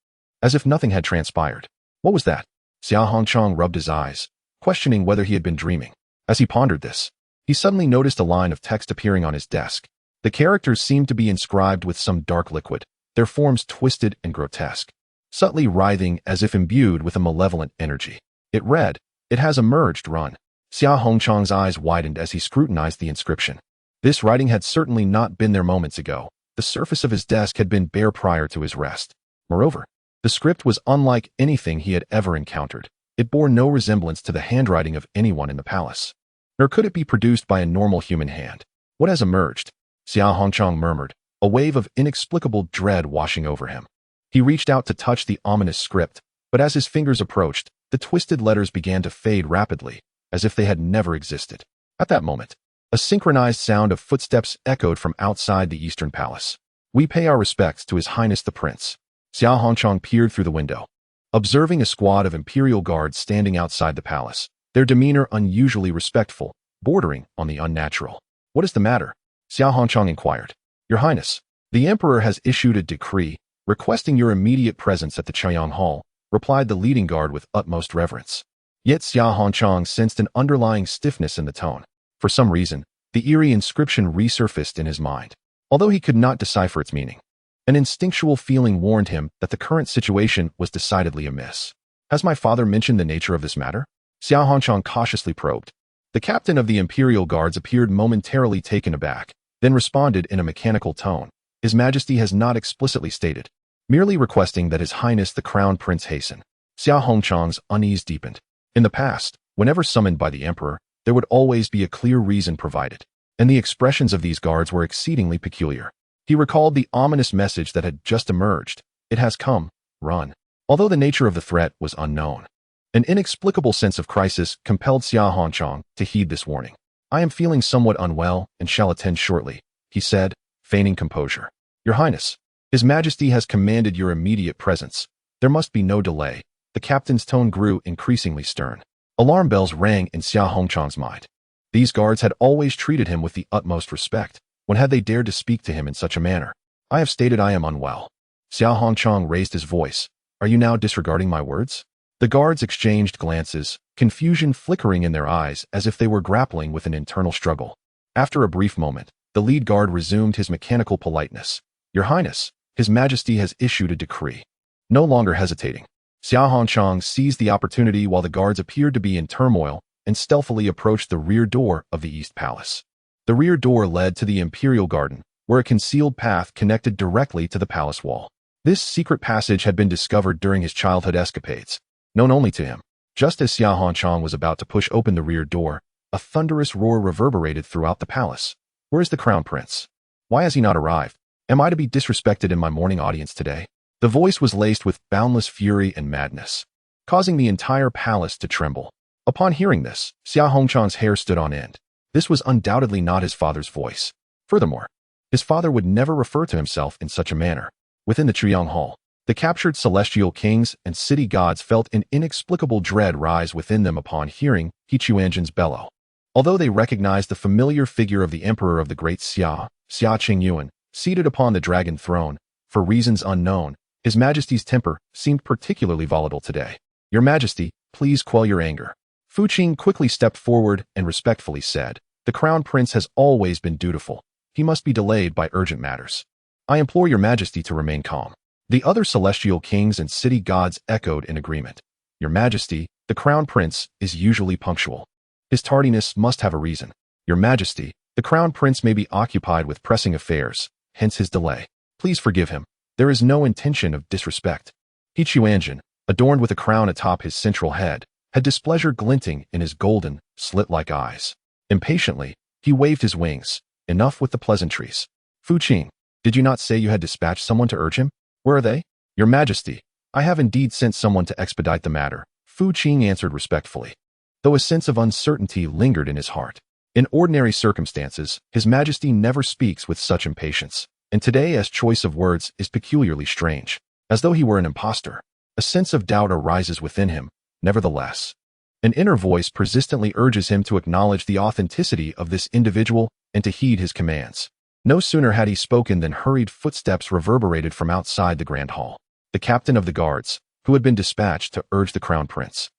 as if nothing had transpired. What was that? Xia Hongchang rubbed his eyes, questioning whether he had been dreaming. As he pondered this, he suddenly noticed a line of text appearing on his desk. The characters seemed to be inscribed with some dark liquid, their forms twisted and grotesque, subtly writhing as if imbued with a malevolent energy. It read, "It has emerged, run." Xia Hongchang's eyes widened as he scrutinized the inscription. This writing had certainly not been there moments ago. The surface of his desk had been bare prior to his rest. Moreover, the script was unlike anything he had ever encountered. It bore no resemblance to the handwriting of anyone in the palace. Nor could it be produced by a normal human hand. What has emerged? Xia Hongchang murmured, a wave of inexplicable dread washing over him. He reached out to touch the ominous script, but as his fingers approached, the twisted letters began to fade rapidly, as if they had never existed. At that moment, a synchronized sound of footsteps echoed from outside the Eastern Palace. "We pay our respects to His Highness the Prince." Xia Hongchang peered through the window, observing a squad of imperial guards standing outside the palace, their demeanor unusually respectful, bordering on the unnatural. "What is the matter?" Xia Hongchang inquired. "Your Highness, the Emperor has issued a decree requesting your immediate presence at the Qiang Hall," replied the leading guard with utmost reverence. Yet Xia Hongchang sensed an underlying stiffness in the tone. For some reason, The eerie inscription resurfaced in his mind, although he could not decipher its meaning. An instinctual feeling warned him that the current situation was decidedly amiss. Has my father mentioned the nature of this matter? Xiao Hongchang cautiously probed. The captain of the Imperial Guards appeared momentarily taken aback, then responded in a mechanical tone. His Majesty has not explicitly stated, merely requesting that His Highness the Crown Prince hasten. Xiao Hongchang's unease deepened. In the past, whenever summoned by the Emperor, there would always be a clear reason provided, and the expressions of these guards were exceedingly peculiar. He recalled the ominous message that had just emerged. It has come, run. Although the nature of the threat was unknown, an inexplicable sense of crisis compelled Xiao Hongchang to heed this warning. I am feeling somewhat unwell and shall attend shortly, he said, feigning composure. Your Highness, His Majesty has commanded your immediate presence. There must be no delay. The captain's tone grew increasingly stern. Alarm bells rang in Xiao Hongchang's mind. These guards had always treated him with the utmost respect. When had they dared to speak to him in such a manner? I have stated I am unwell. Xiao Hongchang raised his voice. Are you now disregarding my words? The guards exchanged glances, confusion flickering in their eyes as if they were grappling with an internal struggle. After a brief moment, the lead guard resumed his mechanical politeness. Your Highness, His Majesty has issued a decree. No longer hesitating, Xiao Hongchang seized the opportunity while the guards appeared to be in turmoil and stealthily approached the rear door of the East Palace. The rear door led to the Imperial Garden, where a concealed path connected directly to the palace wall. This secret passage had been discovered during his childhood escapades, known only to him. Just as Xiao Hongchang was about to push open the rear door, a thunderous roar reverberated throughout the palace. Where is the Crown Prince? Why has he not arrived? Am I to be disrespected in my morning audience today? The voice was laced with boundless fury and madness, causing the entire palace to tremble. Upon hearing this, Xiao Hongchang's hair stood on end. This was undoubtedly not his father's voice. Furthermore, his father would never refer to himself in such a manner. Within the Triang Hall, the captured celestial kings and city gods felt an inexplicable dread rise within them upon hearing He Quanzhen's bellow. Although they recognized the familiar figure of the Emperor of the Great Xia Qingyuan, seated upon the dragon throne, for reasons unknown, His Majesty's temper seemed particularly volatile today. Your Majesty, please quell your anger. Fu Qing quickly stepped forward and respectfully said, the Crown Prince has always been dutiful. He must be delayed by urgent matters. I implore your Majesty to remain calm. The other celestial kings and city gods echoed in agreement. Your Majesty, the Crown Prince is usually punctual. His tardiness must have a reason. Your Majesty, the Crown Prince may be occupied with pressing affairs, hence his delay. Please forgive him. There is no intention of disrespect. He Quanzhen, adorned with a crown atop his central head, had displeasure glinting in his golden, slit-like eyes. Impatiently, he waved his wings. Enough with the pleasantries. Fu Qing, did you not say you had dispatched someone to urge him? Where are they? Your Majesty, I have indeed sent someone to expedite the matter, Fu Qing answered respectfully, though a sense of uncertainty lingered in his heart. In ordinary circumstances, His Majesty never speaks with such impatience, and today his choice of words is peculiarly strange, as though he were an impostor. A sense of doubt arises within him. Nevertheless, an inner voice persistently urges him to acknowledge the authenticity of this individual and to heed his commands. No sooner had he spoken than hurried footsteps reverberated from outside the Grand Hall. The captain of the guards, who had been dispatched to urge the Crown Prince,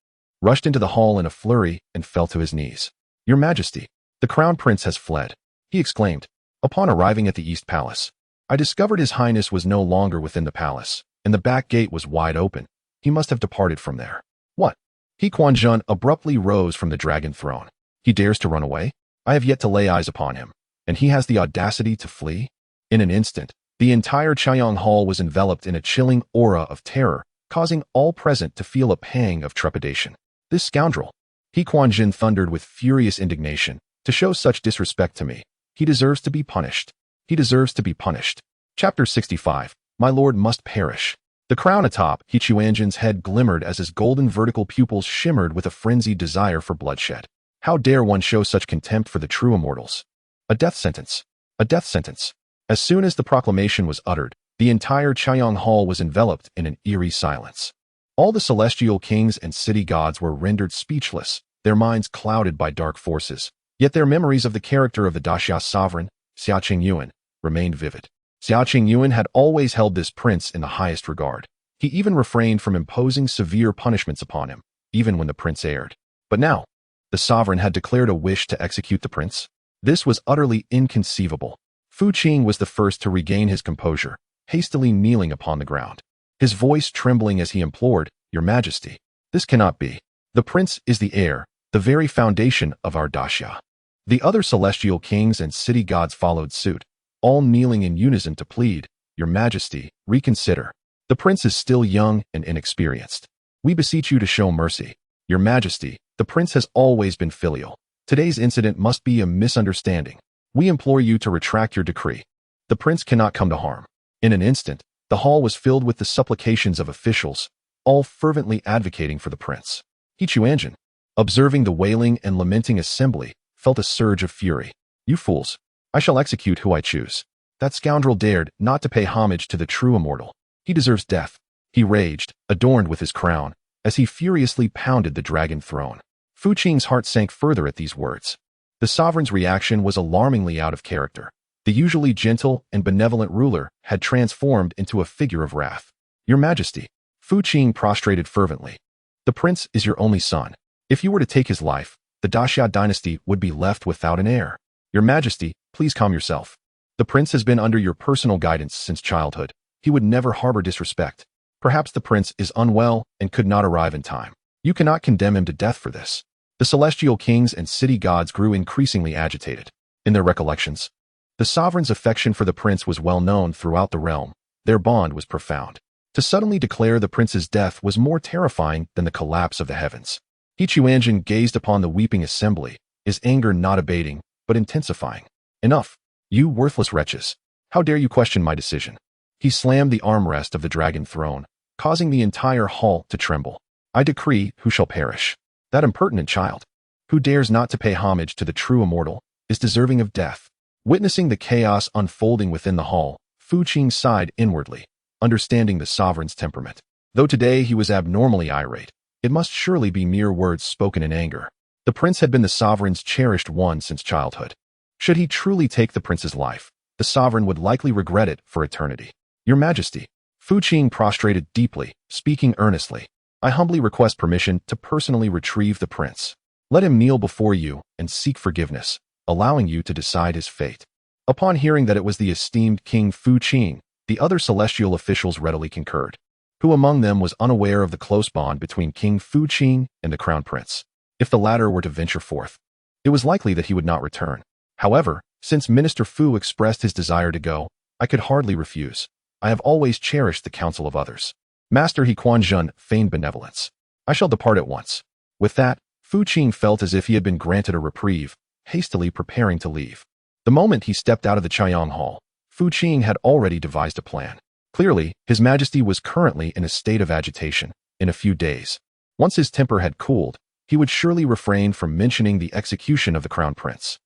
rushed into the hall in a flurry and fell to his knees. Your Majesty, the Crown Prince has fled, he exclaimed. Upon arriving at the East Palace, I discovered His Highness was no longer within the palace, and the back gate was wide open. He must have departed from there. What? He Quanzhen abruptly rose from the dragon throne. He dares to run away? I have yet to lay eyes upon him, and he has the audacity to flee? In an instant, the entire Chaoyang Hall was enveloped in a chilling aura of terror, causing all present to feel a pang of trepidation. This scoundrel! He Quanzhen thundered with furious indignation. To show such disrespect to me, he deserves to be punished. He deserves to be punished. Chapter 65. My lord must perish. The crown atop He Quanzhen's head glimmered as his golden vertical pupils shimmered with a frenzied desire for bloodshed. How dare one show such contempt for the true immortals? A death sentence. A death sentence. As soon as the proclamation was uttered, the entire Chaoyang Hall was enveloped in an eerie silence. All the celestial kings and city gods were rendered speechless, their minds clouded by dark forces. Yet their memories of the character of the Daxia sovereign, Xia Qingyuan, remained vivid. Xia Qingyuan had always held this prince in the highest regard. He even refrained from imposing severe punishments upon him, even when the prince erred. But now, the sovereign had declared a wish to execute the prince. This was utterly inconceivable. Fu Qing was the first to regain his composure, hastily kneeling upon the ground. His voice trembling as he implored, "Your Majesty, this cannot be. The prince is the heir, the very foundation of our daxia." The other celestial kings and city gods followed suit, all kneeling in unison to plead, "Your Majesty, reconsider. The prince is still young and inexperienced. We beseech you to show mercy. Your Majesty, the prince has always been filial. Today's incident must be a misunderstanding. We implore you to retract your decree. The prince cannot come to harm." In an instant, the hall was filled with the supplications of officials, all fervently advocating for the prince. Quanzhen, observing the wailing and lamenting assembly, felt a surge of fury. "You fools! I shall execute who I choose. That scoundrel dared not to pay homage to the true immortal. He deserves death." He raged, adorned with his crown, as he furiously pounded the dragon throne. Fu Qing's heart sank further at these words. The sovereign's reaction was alarmingly out of character. The usually gentle and benevolent ruler had transformed into a figure of wrath. "Your Majesty," Fu Qing prostrated fervently, "the prince is your only son. If you were to take his life, the Daxia dynasty would be left without an heir. Your Majesty, please calm yourself. The prince has been under your personal guidance since childhood. He would never harbor disrespect. Perhaps the prince is unwell and could not arrive in time. You cannot condemn him to death for this." The celestial kings and city gods grew increasingly agitated. In their recollections, the sovereign's affection for the prince was well known throughout the realm. Their bond was profound. To suddenly declare the prince's death was more terrifying than the collapse of the heavens. Quanzhen gazed upon the weeping assembly, his anger not abating, but intensifying. "Enough, you worthless wretches. How dare you question my decision?" He slammed the armrest of the dragon throne, causing the entire hall to tremble. "I decree who shall perish. That impertinent child, who dares not to pay homage to the true immortal, is deserving of death." Witnessing the chaos unfolding within the hall, Fu Qing sighed inwardly, understanding the sovereign's temperament. Though today he was abnormally irate, it must surely be mere words spoken in anger. The prince had been the sovereign's cherished one since childhood. Should he truly take the prince's life, the sovereign would likely regret it for eternity. "Your Majesty," Fu Qing prostrated deeply, speaking earnestly, "I humbly request permission to personally retrieve the prince. Let him kneel before you and seek forgiveness, allowing you to decide his fate." Upon hearing that it was the esteemed King Fu Qing, the other celestial officials readily concurred. Who among them was unaware of the close bond between King Fu Qing and the crown prince? If the latter were to venture forth, it was likely that he would not return. However, since Minister Fu expressed his desire to go, I could hardly refuse. I have always cherished the counsel of others. Master Quanzhen feigned benevolence. "I shall depart at once." With that, Fu Qing felt as if he had been granted a reprieve, hastily preparing to leave. The moment he stepped out of the Qiang Hall, Fu Qing had already devised a plan. Clearly, His Majesty was currently in a state of agitation. In a few days, once his temper had cooled, he would surely refrain from mentioning the execution of the crown prince.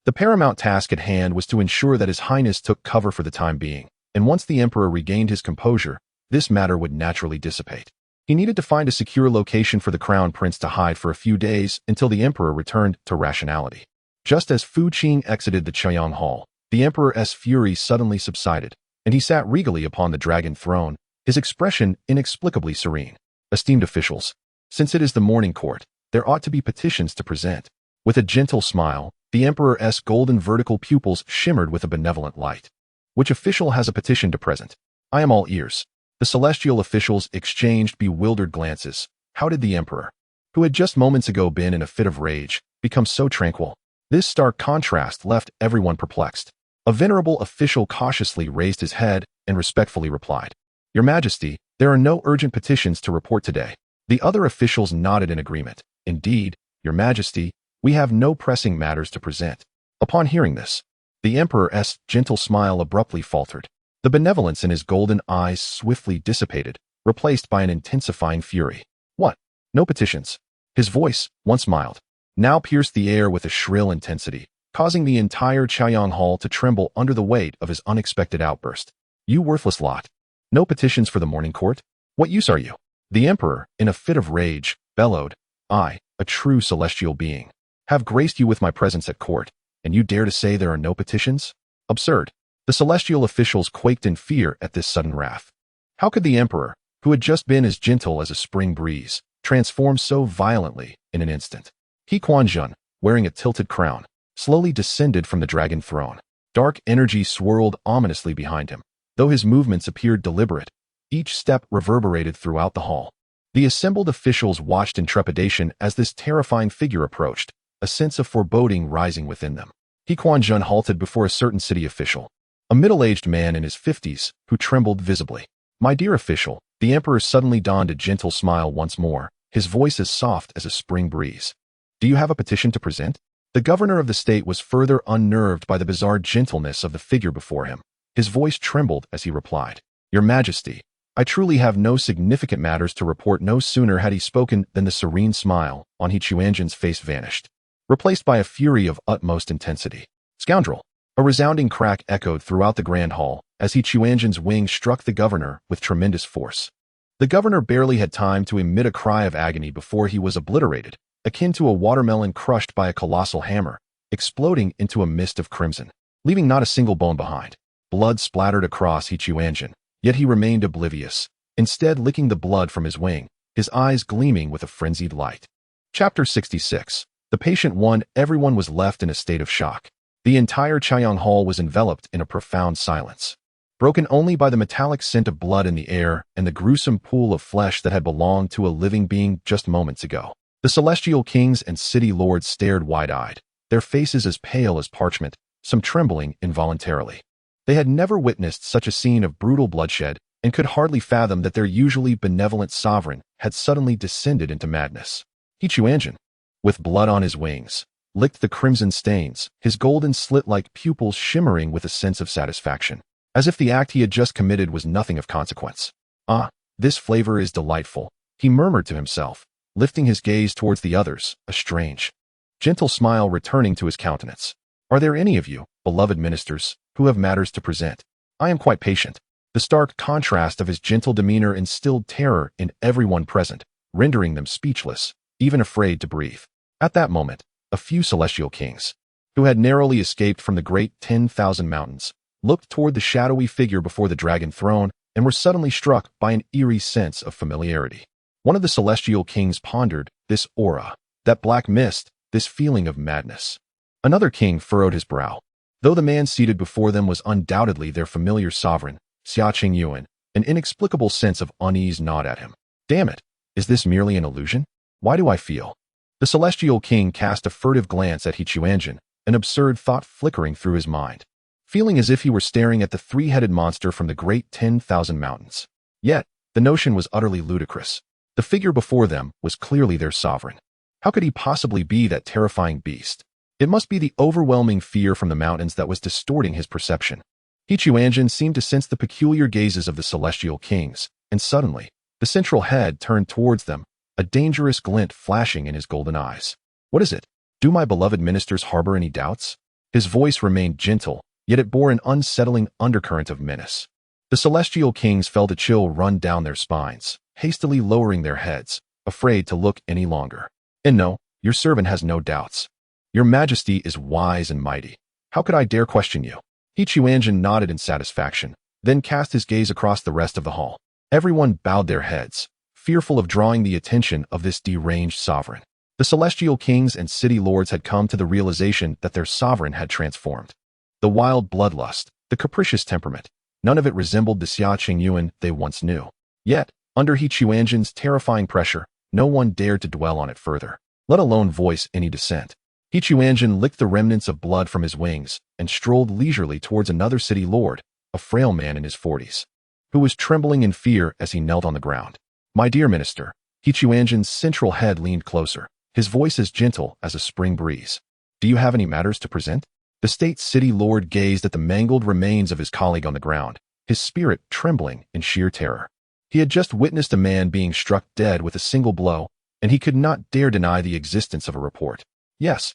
The paramount task at hand was to ensure that His Highness took cover for the time being, and once the emperor regained his composure, this matter would naturally dissipate. He needed to find a secure location for the crown prince to hide for a few days until the emperor returned to rationality. Just as Fu Qing exited the Qiang Hall, the emperor's fury suddenly subsided, and he sat regally upon the dragon throne, his expression inexplicably serene. "Esteemed officials, since it is the morning court, there ought to be petitions to present." With a gentle smile, the emperor's golden vertical pupils shimmered with a benevolent light. "Which official has a petition to present? I am all ears." The celestial officials exchanged bewildered glances. How did the emperor, who had just moments ago been in a fit of rage, become so tranquil? This stark contrast left everyone perplexed. A venerable official cautiously raised his head and respectfully replied, "Your Majesty, there are no urgent petitions to report today." The other officials nodded in agreement. "Indeed, Your Majesty, we have no pressing matters to present." Upon hearing this, the emperor's gentle smile abruptly faltered. The benevolence in his golden eyes swiftly dissipated, replaced by an intensifying fury. "What? No petitions?" His voice, once mild, now pierced the air with a shrill intensity, causing the entire Qiang Hall to tremble under the weight of his unexpected outburst. "You worthless lot. No petitions for the morning court? What use are you?" The emperor, in a fit of rage, bellowed, "I, a true celestial being, have graced you with my presence at court, and you dare to say there are no petitions? Absurd." The celestial officials quaked in fear at this sudden wrath. How could the emperor, who had just been as gentle as a spring breeze, transform so violently in an instant? Quanzhen, wearing a tilted crown, slowly descended from the dragon throne. Dark energy swirled ominously behind him. Though his movements appeared deliberate, each step reverberated throughout the hall. The assembled officials watched in trepidation as this terrifying figure approached, a sense of foreboding rising within them. Quanzhen halted before a certain city official, a middle-aged man in his 50s, who trembled visibly. "My dear official," the emperor suddenly donned a gentle smile once more, his voice as soft as a spring breeze. "Do you have a petition to present?" The governor of the state was further unnerved by the bizarre gentleness of the figure before him. His voice trembled as he replied, "Your Majesty, I truly have no significant matters to report." No sooner had he spoken than the serene smile on Quanzhen's face vanished, replaced by a fury of utmost intensity. "Scoundrel!" A resounding crack echoed throughout the grand hall as Quanzhen's wing struck the governor with tremendous force. The governor barely had time to emit a cry of agony before he was obliterated, akin to a watermelon crushed by a colossal hammer, exploding into a mist of crimson, leaving not a single bone behind. Blood splattered across Quanzhen, yet he remained oblivious, instead licking the blood from his wing, his eyes gleaming with a frenzied light. Chapter 66. The Patient One. Everyone was left in a state of shock. The entire Chaiyang Hall was enveloped in a profound silence, broken only by the metallic scent of blood in the air and the gruesome pool of flesh that had belonged to a living being just moments ago. The celestial kings and city lords stared wide-eyed, their faces as pale as parchment, some trembling involuntarily. They had never witnessed such a scene of brutal bloodshed and could hardly fathom that their usually benevolent sovereign had suddenly descended into madness. Quanzhen, with blood on his wings, licked the crimson stains, his golden slit-like pupils shimmering with a sense of satisfaction, as if the act he had just committed was nothing of consequence. "Ah, this flavor is delightful," he murmured to himself, lifting his gaze towards the others, a strange, gentle smile returning to his countenance. "Are there any of you, beloved ministers, who have matters to present? I am quite patient." The stark contrast of his gentle demeanor instilled terror in everyone present, rendering them speechless, even afraid to breathe. At that moment, a few celestial kings, who had narrowly escaped from the great 10,000 mountains, looked toward the shadowy figure before the dragon throne and were suddenly struck by an eerie sense of familiarity. One of the celestial kings pondered, this aura, that black mist, this feeling of madness. Another king furrowed his brow. Though the man seated before them was undoubtedly their familiar sovereign, Xia Qingyuan, an inexplicable sense of unease gnawed at him. "Damn it, is this merely an illusion? Why do I feel?" The celestial king cast a furtive glance at Quanzhen, an absurd thought flickering through his mind, feeling as if he were staring at the three-headed monster from the great 10,000 mountains. Yet, the notion was utterly ludicrous. The figure before them was clearly their sovereign. How could he possibly be that terrifying beast? It must be the overwhelming fear from the mountains that was distorting his perception. Quanzhen seemed to sense the peculiar gazes of the celestial kings, and suddenly, the central head turned towards them, a dangerous glint flashing in his golden eyes. "What is it? Do my beloved ministers harbor any doubts?" His voice remained gentle, yet it bore an unsettling undercurrent of menace. The celestial kings felt a chill run down their spines, hastily lowering their heads, afraid to look any longer. "And no, your servant has no doubts. Your Majesty is wise and mighty. How could I dare question you?" Quanzhen nodded in satisfaction, then cast his gaze across the rest of the hall. Everyone bowed their heads, fearful of drawing the attention of this deranged sovereign. The celestial kings and city lords had come to the realization that their sovereign had transformed. The wild bloodlust, the capricious temperament, none of it resembled the Xia Qingyuan they once knew. Yet, under Quanzhen's terrifying pressure, no one dared to dwell on it further, let alone voice any dissent. Quanzhen licked the remnants of blood from his wings and strolled leisurely towards another city lord, a frail man in his 40s, who was trembling in fear as he knelt on the ground. "My dear minister," Quanzhen's central head leaned closer, his voice as gentle as a spring breeze. "Do you have any matters to present?" The state city lord gazed at the mangled remains of his colleague on the ground, his spirit trembling in sheer terror. He had just witnessed a man being struck dead with a single blow, and he could not dare deny the existence of a report. Yes,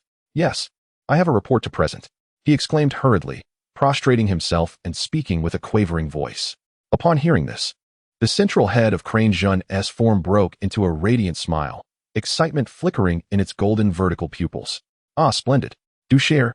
I have a report to present," he exclaimed hurriedly, prostrating himself and speaking with a quavering voice. Upon hearing this, the central head of Quanzhen's form broke into a radiant smile, excitement flickering in its golden vertical pupils. "Ah, splendid. Do share.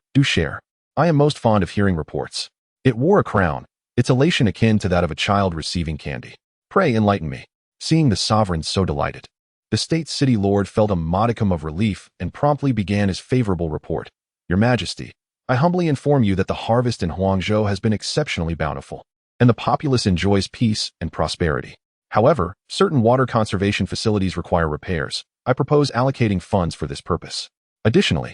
I am most fond of hearing reports." It wore a crown, its elation akin to that of a child receiving candy. "Pray enlighten me." Seeing the sovereign so delighted, the state city lord felt a modicum of relief and promptly began his favorable report. Your Majesty, I humbly inform you that the harvest in Huangzhou has been exceptionally bountiful, and the populace enjoys peace and prosperity. However, certain water conservation facilities require repairs. I propose allocating funds for this purpose. Additionally,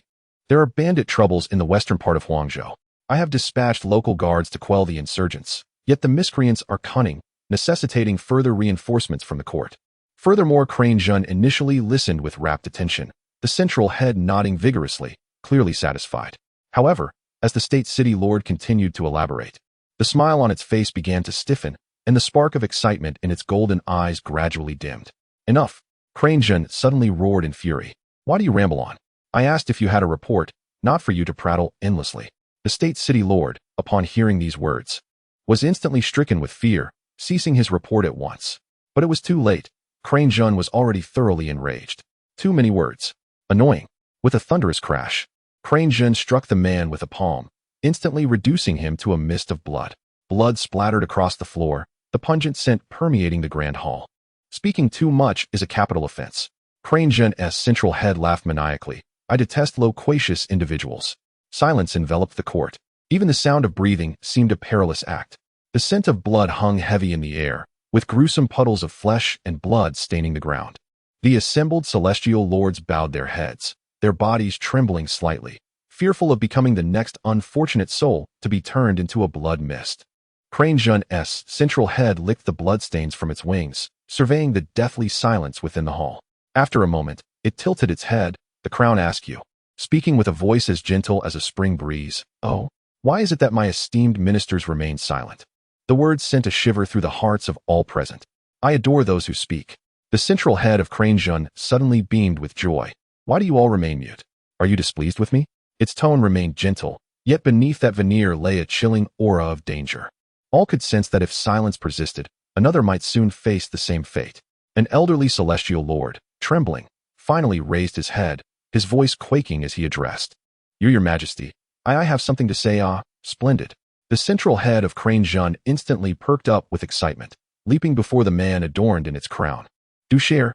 there are bandit troubles in the western part of Huangzhou. I have dispatched local guards to quell the insurgents, yet the miscreants are cunning, necessitating further reinforcements from the court. Furthermore, Quanzhen initially listened with rapt attention, the central head nodding vigorously, clearly satisfied. However, as the state city lord continued to elaborate, the smile on its face began to stiffen, and the spark of excitement in its golden eyes gradually dimmed. Enough! Quanzhen suddenly roared in fury. Why do you ramble on? I asked if you had a report, not for you to prattle endlessly. The state city lord, upon hearing these words, was instantly stricken with fear, ceasing his report at once. But it was too late. Quanzhen was already thoroughly enraged. Too many words. Annoying. With a thunderous crash, Quanzhen struck the man with a palm, instantly reducing him to a mist of blood. Blood splattered across the floor, the pungent scent permeating the grand hall. Speaking too much is a capital offense. Quanzhen's central head laughed maniacally. I detest loquacious individuals. Silence enveloped the court. Even the sound of breathing seemed a perilous act. The scent of blood hung heavy in the air, with gruesome puddles of flesh and blood staining the ground. The assembled celestial lords bowed their heads, their bodies trembling slightly, fearful of becoming the next unfortunate soul to be turned into a blood mist. Quanzhen's central head licked the bloodstains from its wings, surveying the deathly silence within the hall. After a moment, it tilted its head. The crown asked you, speaking with a voice as gentle as a spring breeze, "Oh, why is it that my esteemed ministers remain silent?" The words sent a shiver through the hearts of all present. I adore those who speak. The central head of Quanzhen suddenly beamed with joy. Why do you all remain mute? Are you displeased with me? Its tone remained gentle, yet beneath that veneer lay a chilling aura of danger. All could sense that if silence persisted, another might soon face the same fate. An elderly celestial lord, trembling, finally raised his head, his voice quaking as he addressed. Your Majesty, I have something to say. Splendid. The central head of Quanzhen instantly perked up with excitement, leaping before the man adorned in its crown. Do share.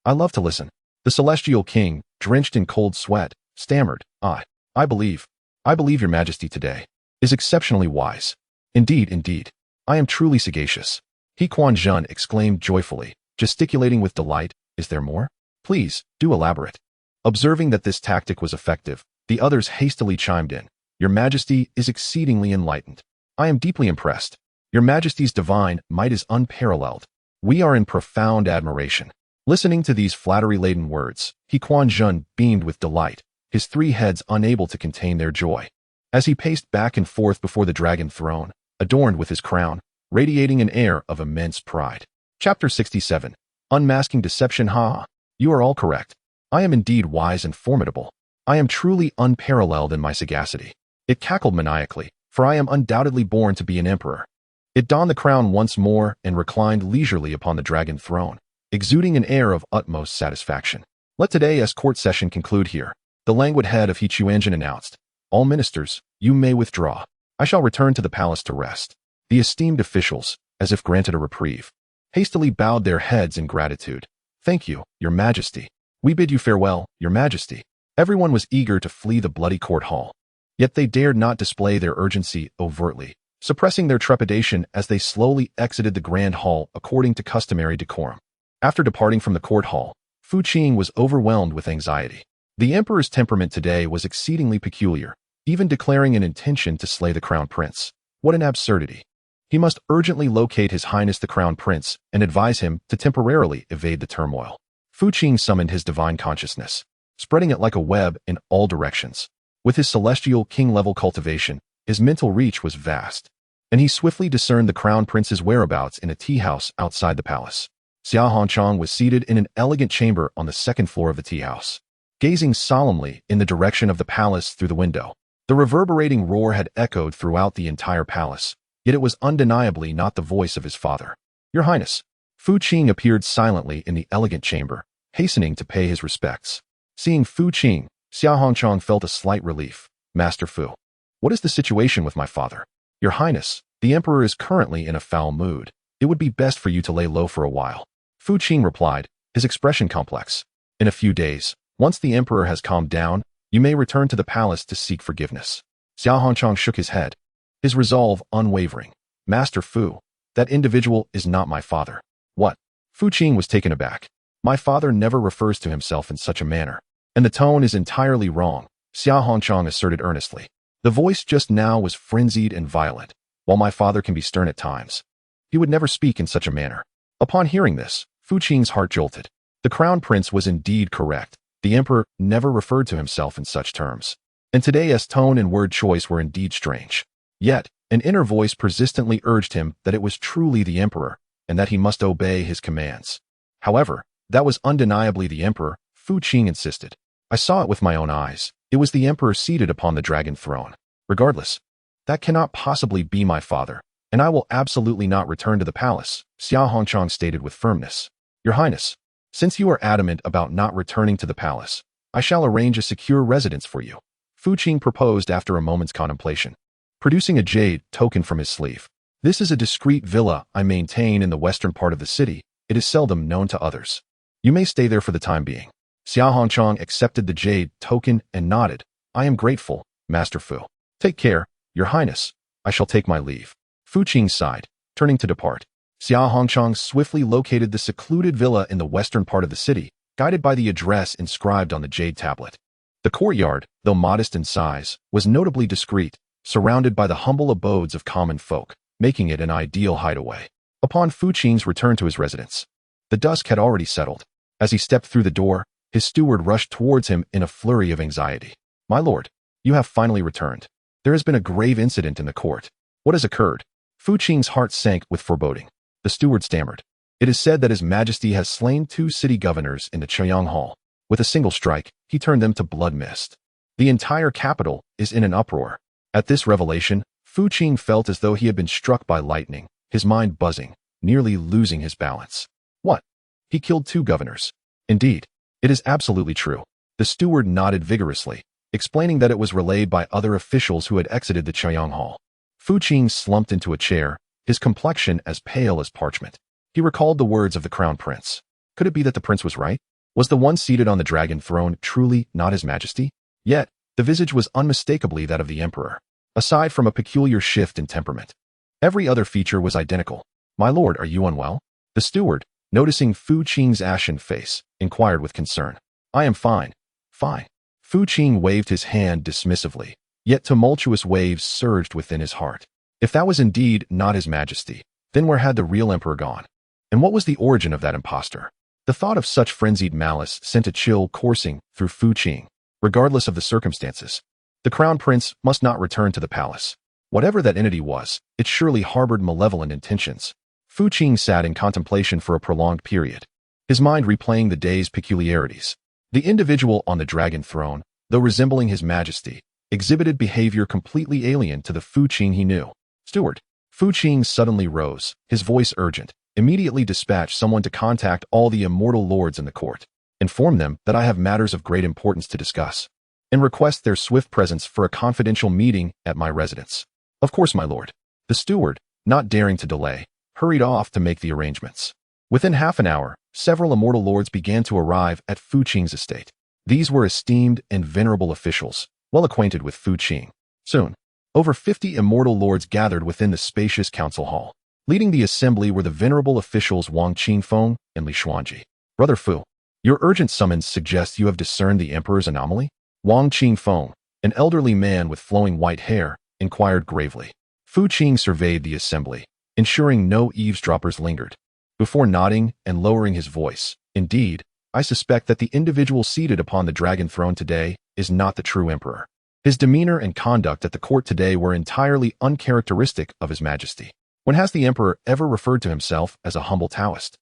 I love to listen. The celestial king, drenched in cold sweat, stammered, I believe your Majesty today is exceptionally wise. Indeed. I am truly sagacious. Quanzhen exclaimed joyfully, gesticulating with delight. Is there more? Please, do elaborate. Observing that this tactic was effective, the others hastily chimed in. Your Majesty is exceedingly enlightened. I am deeply impressed. Your Majesty's divine might is unparalleled. We are in profound admiration. Listening to these flattery-laden words, Quanzhen beamed with delight, his three heads unable to contain their joy. As he paced back and forth before the dragon throne, adorned with his crown, radiating an air of immense pride. Chapter 67. Unmasking Deception. You are all correct. I am indeed wise and formidable. I am truly unparalleled in my sagacity. It cackled maniacally, for I am undoubtedly born to be an emperor. It donned the crown once more and reclined leisurely upon the dragon throne, exuding an air of utmost satisfaction. Let today's court session conclude here. The languid head of Quanzhen announced. All ministers, you may withdraw. I shall return to the palace to rest. The esteemed officials, as if granted a reprieve, hastily bowed their heads in gratitude. Thank you, Your Majesty. We bid you farewell, Your Majesty. Everyone was eager to flee the bloody court hall. Yet they dared not display their urgency overtly, suppressing their trepidation as they slowly exited the grand hall according to customary decorum. After departing from the court hall, Fu Qing was overwhelmed with anxiety. The emperor's temperament today was exceedingly peculiar, even declaring an intention to slay the crown prince. What an absurdity. He must urgently locate His Highness the Crown Prince and advise him to temporarily evade the turmoil. Fu Qing summoned his divine consciousness, spreading it like a web in all directions. With his celestial king-level cultivation, his mental reach was vast, and he swiftly discerned the crown prince's whereabouts in a tea-house outside the palace. Xia Hongchang was seated in an elegant chamber on the second floor of the tea-house, gazing solemnly in the direction of the palace through the window. The reverberating roar had echoed throughout the entire palace, yet it was undeniably not the voice of his father. Your Highness. Fu Qing appeared silently in the elegant chamber, hastening to pay his respects. Seeing Fu Qing, Xia Hongchang felt a slight relief. Master Fu. What is the situation with my father? Your Highness, the Emperor is currently in a foul mood. It would be best for you to lay low for a while. Fu Qing replied, his expression complex. In a few days, once the Emperor has calmed down, You may return to the palace to seek forgiveness. Xiao Hongchang shook his head, his resolve unwavering. Master Fu, that individual is not my father. What? Fu Qing was taken aback. My father never refers to himself in such a manner. And the tone is entirely wrong, Xiao Hongchang asserted earnestly. The voice just now was frenzied and violent. While my father can be stern at times, he would never speak in such a manner. Upon hearing this, Fu Qing's heart jolted. The crown prince was indeed correct. The emperor never referred to himself in such terms. And today's tone and word choice were indeed strange. Yet, an inner voice persistently urged him that it was truly the emperor, and that he must obey his commands. However, that was undeniably the emperor, Fu Qing insisted. I saw it with my own eyes. It was the emperor seated upon the dragon throne. Regardless, that cannot possibly be my father, and I will absolutely not return to the palace, Xiao Hongchang stated with firmness. Your Highness, since you are adamant about not returning to the palace, I shall arrange a secure residence for you, Fu Qing proposed after a moment's contemplation, producing a jade token from his sleeve. This is a discreet villa I maintain in the western part of the city. It is seldom known to others. You may stay there for the time being. Xiao Hongchang accepted the jade token and nodded. I am grateful, Master Fu. Take care, Your Highness. I shall take my leave. Fu Qing sighed, turning to depart. Xiao Hongchang swiftly located the secluded villa in the western part of the city, guided by the address inscribed on the jade tablet. The courtyard, though modest in size, was notably discreet, surrounded by the humble abodes of common folk, making it an ideal hideaway. Upon Fu Qing's return to his residence, the dusk had already settled. As he stepped through the door, his steward rushed towards him in a flurry of anxiety. My lord, you have finally returned. There has been a grave incident in the court. What has occurred? Fu Qing's heart sank with foreboding. The steward stammered. It is said that His Majesty has slain 2 city governors in the Chaoyang Hall. With a single strike, he turned them to blood mist. The entire capital is in an uproar. At this revelation, Fu Qing felt as though he had been struck by lightning, his mind buzzing, nearly losing his balance. What? He killed 2 governors. Indeed, it is absolutely true. The steward nodded vigorously, explaining that it was relayed by other officials who had exited the Chaoyang Hall. Fu Qing slumped into a chair, his complexion as pale as parchment. He recalled the words of the crown prince. Could it be that the prince was right? Was the one seated on the dragon throne truly not His Majesty? Yet, the visage was unmistakably that of the emperor, aside from a peculiar shift in temperament. Every other feature was identical. My lord, are you unwell? The steward, noticing Fu Qing's ashen face, inquired with concern. I am fine. Fine. Fu Qing waved his hand dismissively, yet tumultuous waves surged within his heart. If that was indeed not His Majesty, then where had the real emperor gone? And what was the origin of that impostor? The thought of such frenzied malice sent a chill coursing through Fu Qing. Regardless of the circumstances, the crown prince must not return to the palace. Whatever that entity was, it surely harbored malevolent intentions. Fu Qing sat in contemplation for a prolonged period, his mind replaying the day's peculiarities. The individual on the dragon throne, though resembling His Majesty, exhibited behavior completely alien to the Fu Qing he knew. Steward. Fu Qing suddenly rose, his voice urgent. Immediately dispatch someone to contact all the immortal lords in the court. Inform them that I have matters of great importance to discuss, and request their swift presence for a confidential meeting at my residence. Of course, my lord. The steward, not daring to delay, hurried off to make the arrangements. Within half an hour, several immortal lords began to arrive at Fu Qing's estate. These were esteemed and venerable officials, well acquainted with Fu Qing. Soon, over 50 immortal lords gathered within the spacious council hall. Leading the assembly were the venerable officials Wang Qingfeng and Li Xuanji. Brother Fu, your urgent summons suggests you have discerned the emperor's anomaly? Wang Qingfeng, an elderly man with flowing white hair, inquired gravely. Fu Qing surveyed the assembly, ensuring no eavesdroppers lingered, before nodding and lowering his voice. Indeed, I suspect that the individual seated upon the dragon throne today is not the true emperor. His demeanor and conduct at the court today were entirely uncharacteristic of His Majesty. When has the emperor ever referred to himself as a humble Taoist?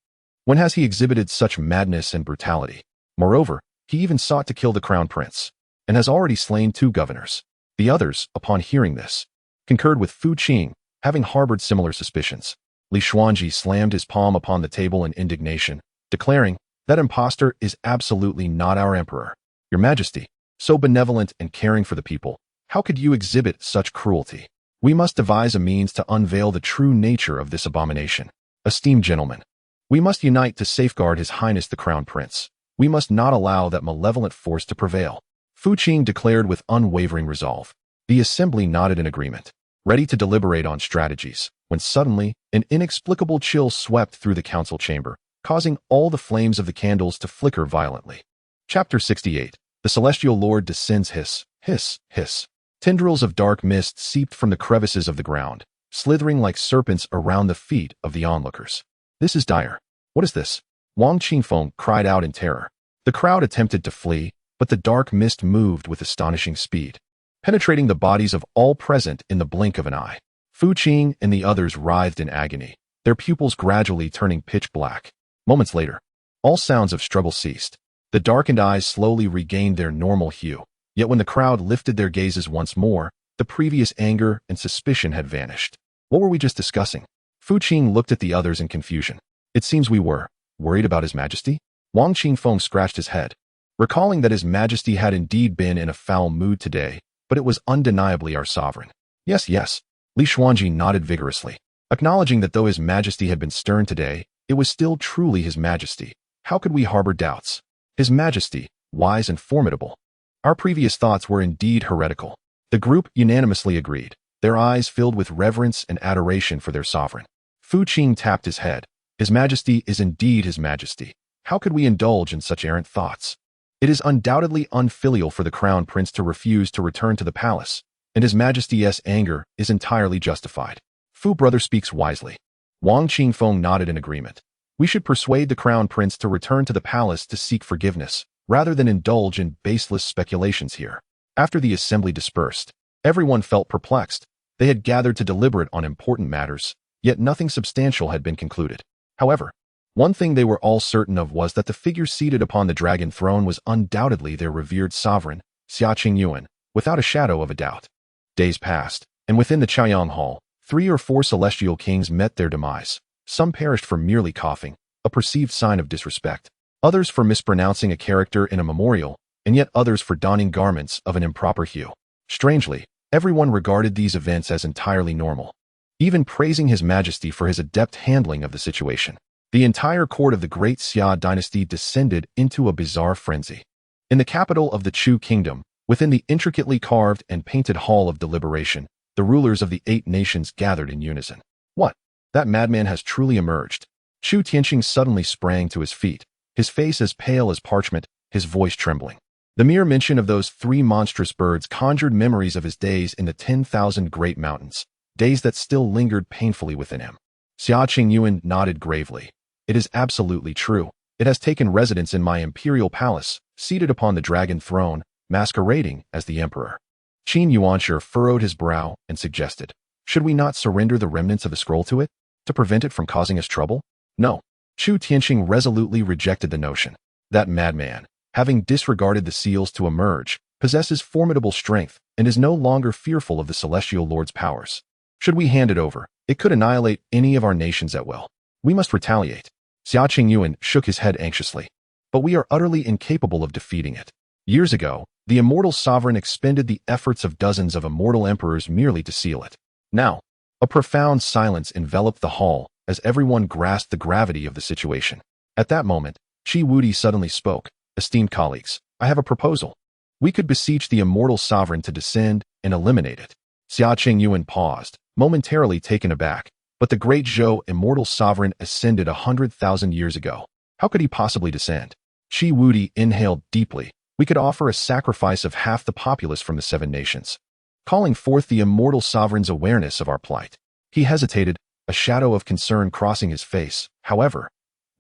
When has he exhibited such madness and brutality? Moreover, he even sought to kill the crown prince, and has already slain 2 governors. The others, upon hearing this, concurred with Fu Qing, having harbored similar suspicions. Li Xuanji slammed his palm upon the table in indignation, declaring, that impostor is absolutely not our emperor. Your Majesty, so benevolent and caring for the people, how could you exhibit such cruelty? We must devise a means to unveil the true nature of this abomination. Esteemed gentlemen, we must unite to safeguard His Highness the Crown Prince. We must not allow that malevolent force to prevail. Fu Qing declared with unwavering resolve. The assembly nodded in agreement, ready to deliberate on strategies, when suddenly an inexplicable chill swept through the council chamber, causing all the flames of the candles to flicker violently. Chapter 68. The Celestial Lord descends. Hiss, hiss, hiss. Tendrils of dark mist seeped from the crevices of the ground, slithering like serpents around the feet of the onlookers. This is dire. What is this? Wang Qingfeng cried out in terror. The crowd attempted to flee, but the dark mist moved with astonishing speed, penetrating the bodies of all present in the blink of an eye. Fu Qing and the others writhed in agony, their pupils gradually turning pitch black. Moments later, all sounds of struggle ceased. The darkened eyes slowly regained their normal hue, yet when the crowd lifted their gazes once more, the previous anger and suspicion had vanished. What were we just discussing? Fu Qing looked at the others in confusion. It seems we were worried about His Majesty? Wang Qingfeng scratched his head, recalling that His Majesty had indeed been in a foul mood today, but it was undeniably our sovereign. Yes, yes. Li Xuanji nodded vigorously, acknowledging that though His Majesty had been stern today, it was still truly His Majesty. How could we harbor doubts? His Majesty, wise and formidable. Our previous thoughts were indeed heretical. The group unanimously agreed, their eyes filled with reverence and adoration for their sovereign. Fu Qing tapped his head. His Majesty is indeed His Majesty. How could we indulge in such errant thoughts? It is undoubtedly unfilial for the Crown Prince to refuse to return to the palace, and His Majesty's anger is entirely justified. Fu brother speaks wisely. Wang Qingfeng nodded in agreement. We should persuade the Crown Prince to return to the palace to seek forgiveness, rather than indulge in baseless speculations here. After the assembly dispersed, everyone felt perplexed. They had gathered to deliberate on important matters, yet nothing substantial had been concluded. However, one thing they were all certain of was that the figure seated upon the dragon throne was undoubtedly their revered sovereign, Xia Qingyuan, without a shadow of a doubt. Days passed, and within the Chaiyang Hall, 3 or 4 celestial kings met their demise. Some perished for merely coughing, a perceived sign of disrespect. Others for mispronouncing a character in a memorial, and yet others for donning garments of an improper hue. Strangely, everyone regarded these events as entirely normal, even praising His Majesty for his adept handling of the situation. The entire court of the great Xia dynasty descended into a bizarre frenzy. In the capital of the Chu kingdom, within the intricately carved and painted hall of deliberation, the rulers of the 8 nations gathered in unison. What? That madman has truly emerged. Chu Tianqing suddenly sprang to his feet, his face as pale as parchment, his voice trembling. The mere mention of those 3 monstrous birds conjured memories of his days in the 10,000 great mountains, days that still lingered painfully within him. Xia Qingyuan nodded gravely. It is absolutely true. It has taken residence in my imperial palace, seated upon the dragon throne, masquerading as the emperor. Qin Yuanshi furrowed his brow and suggested, should we not surrender the remnants of the scroll to it, to prevent it from causing us trouble? No. Chu Tianqing resolutely rejected the notion. That madman, having disregarded the seals to emerge, possesses formidable strength and is no longer fearful of the Celestial Lord's powers. Should we hand it over, it could annihilate any of our nations at will. We must retaliate. Xia Qingyuan shook his head anxiously. But we are utterly incapable of defeating it. Years ago, the immortal sovereign expended the efforts of dozens of immortal emperors merely to seal it. Now, a profound silence enveloped the hall as everyone grasped the gravity of the situation. At that moment, Qi Wudi suddenly spoke. Esteemed colleagues, I have a proposal. We could beseech the immortal sovereign to descend and eliminate it. Xia Qingyuan paused, momentarily taken aback. But the great Zhou immortal sovereign ascended 100,000 years ago. How could he possibly descend? Qi Wudi inhaled deeply. We could offer a sacrifice of half the populace from the 7 nations, calling forth the immortal sovereign's awareness of our plight. He hesitated, a shadow of concern crossing his face. However,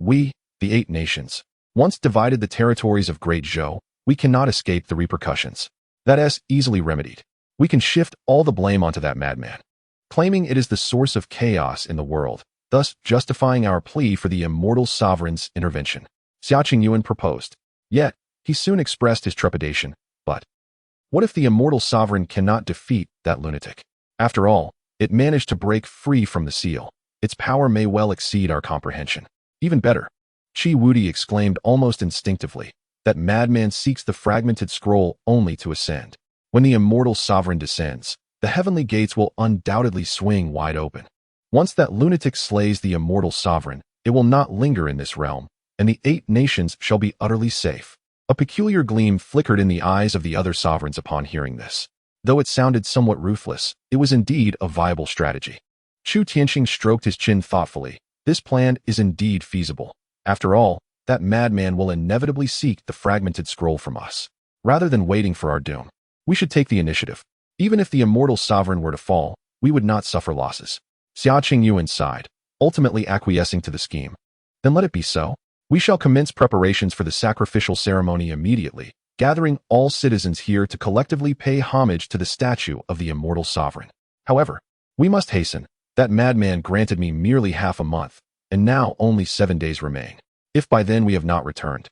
we, the 8 nations, once divided the territories of Great Zhou, we cannot escape the repercussions. That is easily remedied. We can shift all the blame onto that madman, claiming it is the source of chaos in the world, thus justifying our plea for the immortal sovereign's intervention. Xia Qingyuan proposed. Yet, he soon expressed his trepidation. But what if the immortal sovereign cannot defeat that lunatic? After all, it managed to break free from the seal. Its power may well exceed our comprehension. Even better, Qi Wudi exclaimed almost instinctively, that madman seeks the fragmented scroll only to ascend. When the immortal sovereign descends, the heavenly gates will undoubtedly swing wide open. Once that lunatic slays the immortal sovereign, it will not linger in this realm, and the 8 nations shall be utterly safe. A peculiar gleam flickered in the eyes of the other sovereigns upon hearing this. Though it sounded somewhat ruthless, it was indeed a viable strategy. Chu Tianqing stroked his chin thoughtfully. This plan is indeed feasible. After all, that madman will inevitably seek the fragmented scroll from us. Rather than waiting for our doom, we should take the initiative. Even if the immortal sovereign were to fall, we would not suffer losses. Xia Qingyuan sighed, ultimately acquiescing to the scheme. Then let it be so. We shall commence preparations for the sacrificial ceremony immediately, gathering all citizens here to collectively pay homage to the statue of the immortal sovereign. However, we must hasten. That madman granted me merely half a month, and now only 7 days remain. If by then we have not returned,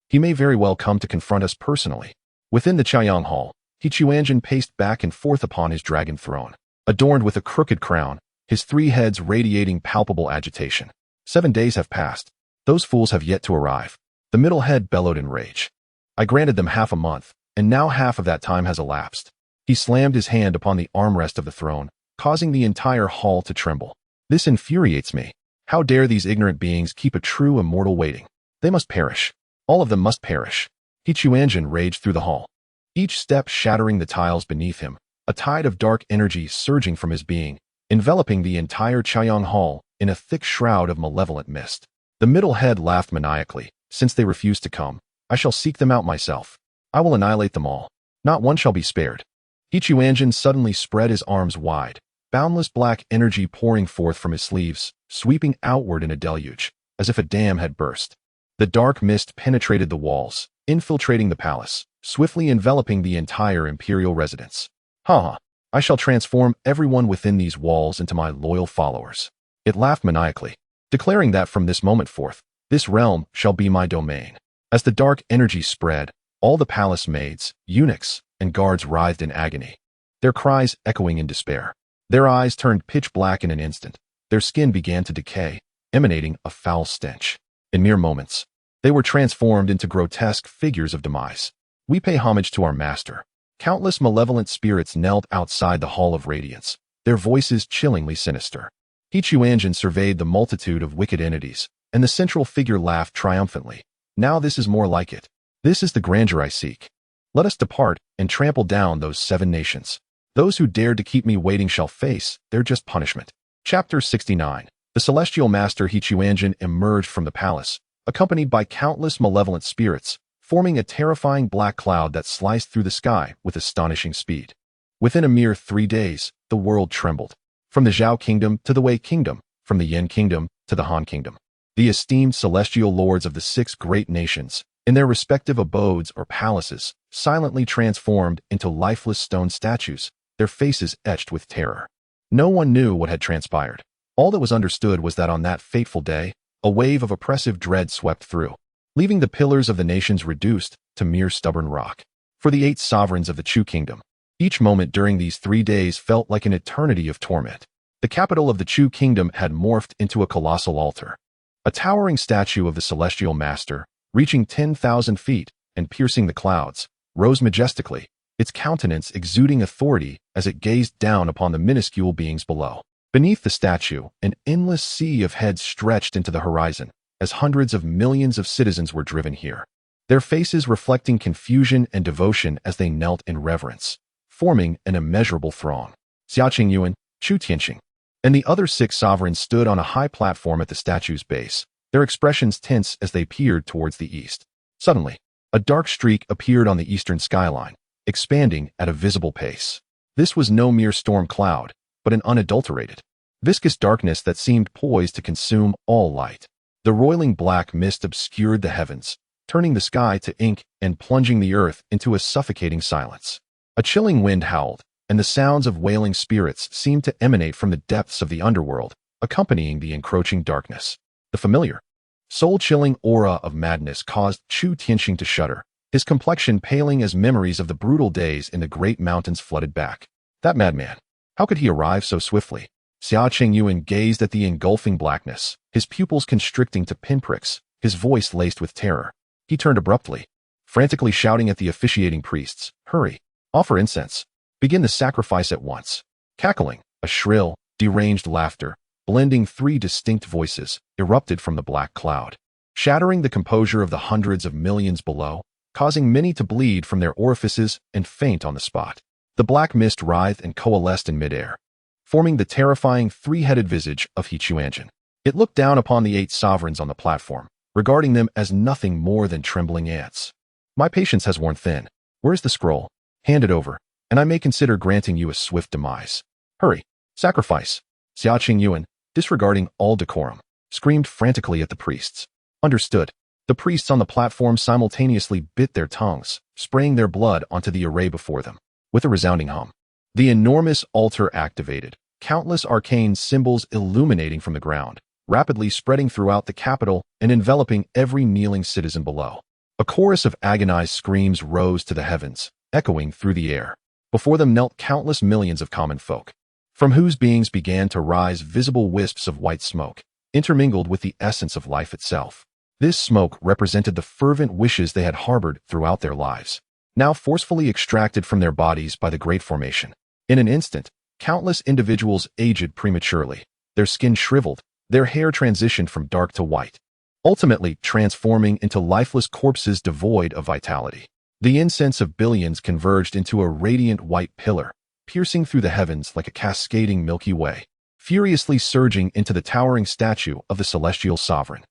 he may very well come to confront us personally. Within the Chaiyang Hall, He Quanzhen paced back and forth upon his dragon throne, adorned with a crooked crown, his 3 heads radiating palpable agitation. 7 days have passed. Those fools have yet to arrive. The middle head bellowed in rage. I granted them half a month, and now half of that time has elapsed. He slammed his hand upon the armrest of the throne, causing the entire hall to tremble. This infuriates me. How dare these ignorant beings keep a true immortal waiting? They must perish. All of them must perish. He Quanzhen raged through the hall, each step shattering the tiles beneath him, a tide of dark energy surging from his being, enveloping the entire Chaiyang Hall in a thick shroud of malevolent mist. The middle head laughed maniacally. Since they refuse to come, I shall seek them out myself. I will annihilate them all. Not one shall be spared. He Quanzhen suddenly spread his arms wide, boundless black energy pouring forth from his sleeves, sweeping outward in a deluge, as if a dam had burst. The dark mist penetrated the walls, infiltrating the palace, swiftly enveloping the entire imperial residence. I shall transform everyone within these walls into my loyal followers. It laughed maniacally, declaring that from this moment forth, this realm shall be my domain. As the dark energy spread, all the palace maids, eunuchs, and guards writhed in agony, their cries echoing in despair. Their eyes turned pitch black in an instant. Their skin began to decay, emanating a foul stench. In mere moments, they were transformed into grotesque figures of demise. We pay homage to our master. Countless malevolent spirits knelt outside the Hall of Radiance, their voices chillingly sinister. He Quanzhen surveyed the multitude of wicked entities, and the central figure laughed triumphantly. Now this is more like it. This is the grandeur I seek. Let us depart and trample down those 7 nations. Those who dared to keep me waiting shall face their just punishment. Chapter 69. The celestial master He Quanzhen emerged from the palace, accompanied by countless malevolent spirits, forming a terrifying black cloud that sliced through the sky with astonishing speed. Within a mere 3 days, the world trembled. From the Zhao Kingdom to the Wei Kingdom, from the Yin Kingdom to the Han Kingdom. The esteemed celestial lords of the 6 great nations, in their respective abodes or palaces, silently transformed into lifeless stone statues, their faces etched with terror. No one knew what had transpired. All that was understood was that on that fateful day, a wave of oppressive dread swept through, leaving the pillars of the nations reduced to mere stubborn rock. For the 8 sovereigns of the Chu Kingdom, each moment during these 3 days felt like an eternity of torment. The capital of the Chu Kingdom had morphed into a colossal altar. A towering statue of the celestial master, reaching 10,000 feet and piercing the clouds, rose majestically, its countenance exuding authority as it gazed down upon the minuscule beings below. Beneath the statue, an endless sea of heads stretched into the horizon, as hundreds of millions of citizens were driven here, their faces reflecting confusion and devotion as they knelt in reverence, forming an immeasurable throng. Xia Qingyuan, Chu Tianqing, and the other 6 sovereigns stood on a high platform at the statue's base, their expressions tense as they peered towards the east. Suddenly, a dark streak appeared on the eastern skyline, expanding at a visible pace. This was no mere storm cloud, but an unadulterated, viscous darkness that seemed poised to consume all light. The roiling black mist obscured the heavens, turning the sky to ink and plunging the earth into a suffocating silence. A chilling wind howled, and the sounds of wailing spirits seemed to emanate from the depths of the underworld, accompanying the encroaching darkness. The familiar, soul-chilling aura of madness caused Chu Tianqing to shudder, his complexion paling as memories of the brutal days in the great mountains flooded back. That madman, how could he arrive so swiftly? Xia Qingyuan gazed at the engulfing blackness, his pupils constricting to pinpricks, his voice laced with terror. He turned abruptly, frantically shouting at the officiating priests, "Hurry! Offer incense! Begin the sacrifice at once!" Cackling, a shrill, deranged laughter, blending 3 distinct voices, erupted from the black cloud, shattering the composure of the hundreds of millions below, causing many to bleed from their orifices and faint on the spot. The black mist writhed and coalesced in midair, forming the terrifying three-headed visage of Quanzhen. It looked down upon the 8 sovereigns on the platform, regarding them as nothing more than trembling ants. My patience has worn thin. Where's the scroll? Hand it over, and I may consider granting you a swift demise. Hurry, sacrifice. Xia Qingyuan, disregarding all decorum, screamed frantically at the priests. Understood. The priests on the platform simultaneously bit their tongues, spraying their blood onto the array before them. With a resounding hum, the enormous altar activated, countless arcane symbols illuminating from the ground, rapidly spreading throughout the capital and enveloping every kneeling citizen below. A chorus of agonized screams rose to the heavens, echoing through the air. Before them knelt countless millions of common folk, from whose beings began to rise visible wisps of white smoke, intermingled with the essence of life itself. This smoke represented the fervent wishes they had harbored throughout their lives, now forcefully extracted from their bodies by the Great Formation. In an instant, countless individuals aged prematurely, their skin shriveled, their hair transitioned from dark to white, ultimately transforming into lifeless corpses devoid of vitality. The incense of billions converged into a radiant white pillar, piercing through the heavens like a cascading Milky Way, furiously surging into the towering statue of the celestial sovereign.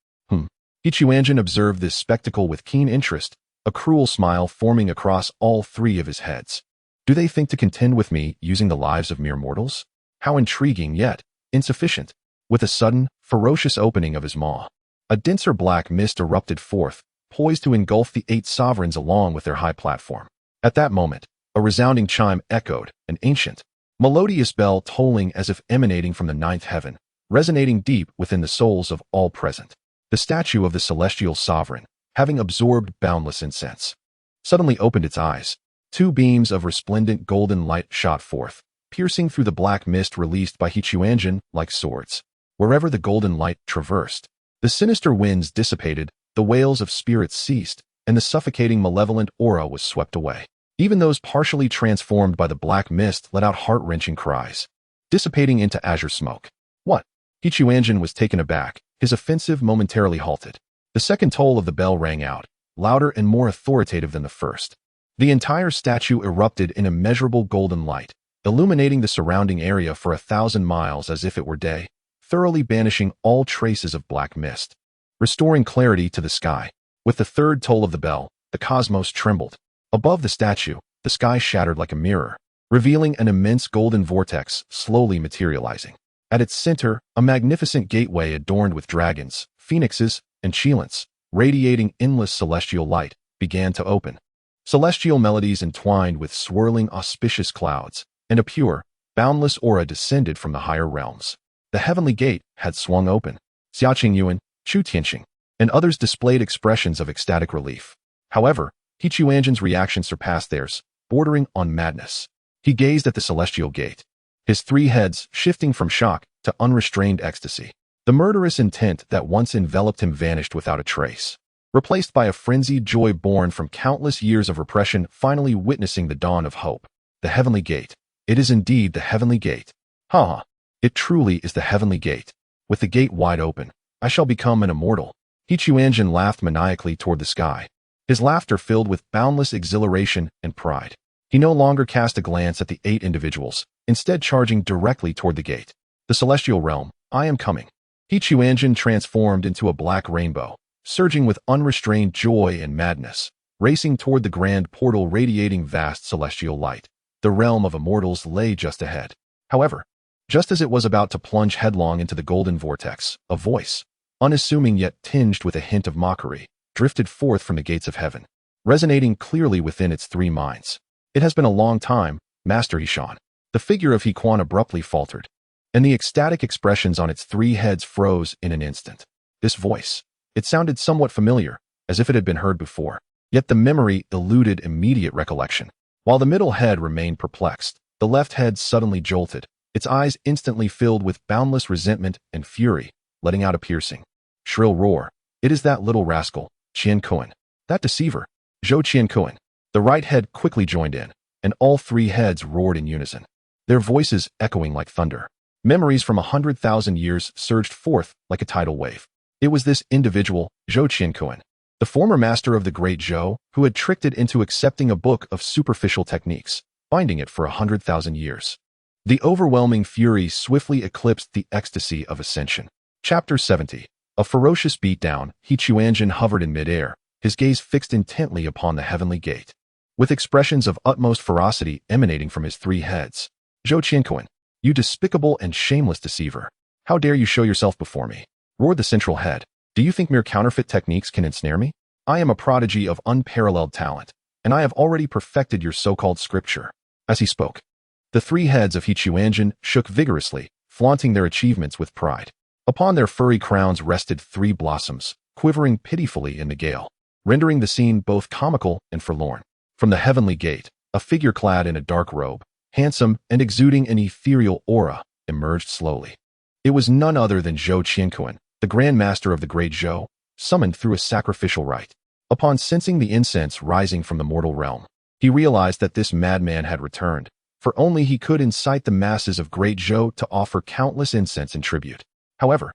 Quanzhen observed this spectacle with keen interest, a cruel smile forming across all 3 of his heads. Do they think to contend with me using the lives of mere mortals? How intriguing, yet insufficient. With a sudden, ferocious opening of his maw, a denser black mist erupted forth, poised to engulf the 8 sovereigns along with their high platform. At that moment, a resounding chime echoed, an ancient, melodious bell tolling as if emanating from the 9th heaven, resonating deep within the souls of all present. The statue of the celestial sovereign, having absorbed boundless incense, suddenly opened its eyes. 2 beams of resplendent golden light shot forth, piercing through the black mist released by Quanzhen like swords. Wherever the golden light traversed, the sinister winds dissipated, the wails of spirits ceased, and the suffocating malevolent aura was swept away. Even those partially transformed by the black mist let out heart-wrenching cries, dissipating into azure smoke. What? Quanzhen was taken aback, his offensive momentarily halted. The second toll of the bell rang out, louder and more authoritative than the first. The entire statue erupted in immeasurable golden light, illuminating the surrounding area for 1,000 miles as if it were day, thoroughly banishing all traces of black mist, restoring clarity to the sky. With the third toll of the bell, the cosmos trembled. Above the statue, the sky shattered like a mirror, revealing an immense golden vortex slowly materializing. At its center, a magnificent gateway adorned with dragons, phoenixes, and cheilants, radiating endless celestial light, began to open. Celestial melodies entwined with swirling auspicious clouds, and a pure, boundless aura descended from the higher realms. The heavenly gate had swung open. Xia Qingyuan, Chu Tianqing, and others displayed expressions of ecstatic relief. However, Quanzhen's reaction surpassed theirs, bordering on madness. He gazed at the celestial gate, his 3 heads shifting from shock to unrestrained ecstasy. The murderous intent that once enveloped him vanished without a trace, replaced by a frenzied joy born from countless years of repression finally witnessing the dawn of hope. The heavenly gate. It is indeed the heavenly gate. Ha! It truly is the heavenly gate. With the gate wide open, I shall become an immortal. Quanzhen laughed maniacally toward the sky, his laughter filled with boundless exhilaration and pride. He no longer cast a glance at the 8 individuals, instead charging directly toward the gate. The celestial realm, I am coming. Quanzhen transformed into a black rainbow, surging with unrestrained joy and madness, racing toward the grand portal radiating vast celestial light. The realm of immortals lay just ahead. However, just as it was about to plunge headlong into the golden vortex, a voice, unassuming yet tinged with a hint of mockery, drifted forth from the gates of heaven, resonating clearly within its 3 minds. It has been a long time, Master Ishan. The figure of Quan abruptly faltered, and the ecstatic expressions on its 3 heads froze in an instant. This voice, it sounded somewhat familiar, as if it had been heard before, yet the memory eluded immediate recollection. While the middle head remained perplexed, the left head suddenly jolted, its eyes instantly filled with boundless resentment and fury, letting out a piercing, shrill roar. It is that little rascal, Qian Kuan. That deceiver, Zhou Qian Kuan. The right head quickly joined in, and all 3 heads roared in unison, their voices echoing like thunder. Memories from 100,000 years surged forth like a tidal wave. It was this individual, Zhou Qian Kuan, the former master of the Great Zhou, who had tricked it into accepting a book of superficial techniques, binding it for 100,000 years. The overwhelming fury swiftly eclipsed the ecstasy of ascension. Chapter 70. A ferocious beatdown, Quanzhen hovered in midair, his gaze fixed intently upon the heavenly gate, with expressions of utmost ferocity emanating from his three heads. Zhou Qianquan, you despicable and shameless deceiver! How dare you show yourself before me? Roared the central head. Do you think mere counterfeit techniques can ensnare me? I am a prodigy of unparalleled talent, and I have already perfected your so-called scripture. As he spoke, the three heads of Quanzhen shook vigorously, flaunting their achievements with pride. Upon their furry crowns rested three blossoms, quivering pitifully in the gale, rendering the scene both comical and forlorn. From the heavenly gate, a figure clad in a dark robe, handsome and exuding an ethereal aura, emerged slowly. It was none other than Zhou Qianquan, the Grand Master of the Great Zhou, summoned through a sacrificial rite. Upon sensing the incense rising from the mortal realm, he realized that this madman had returned, for only he could incite the masses of Great Zhou to offer countless incense in tribute. However,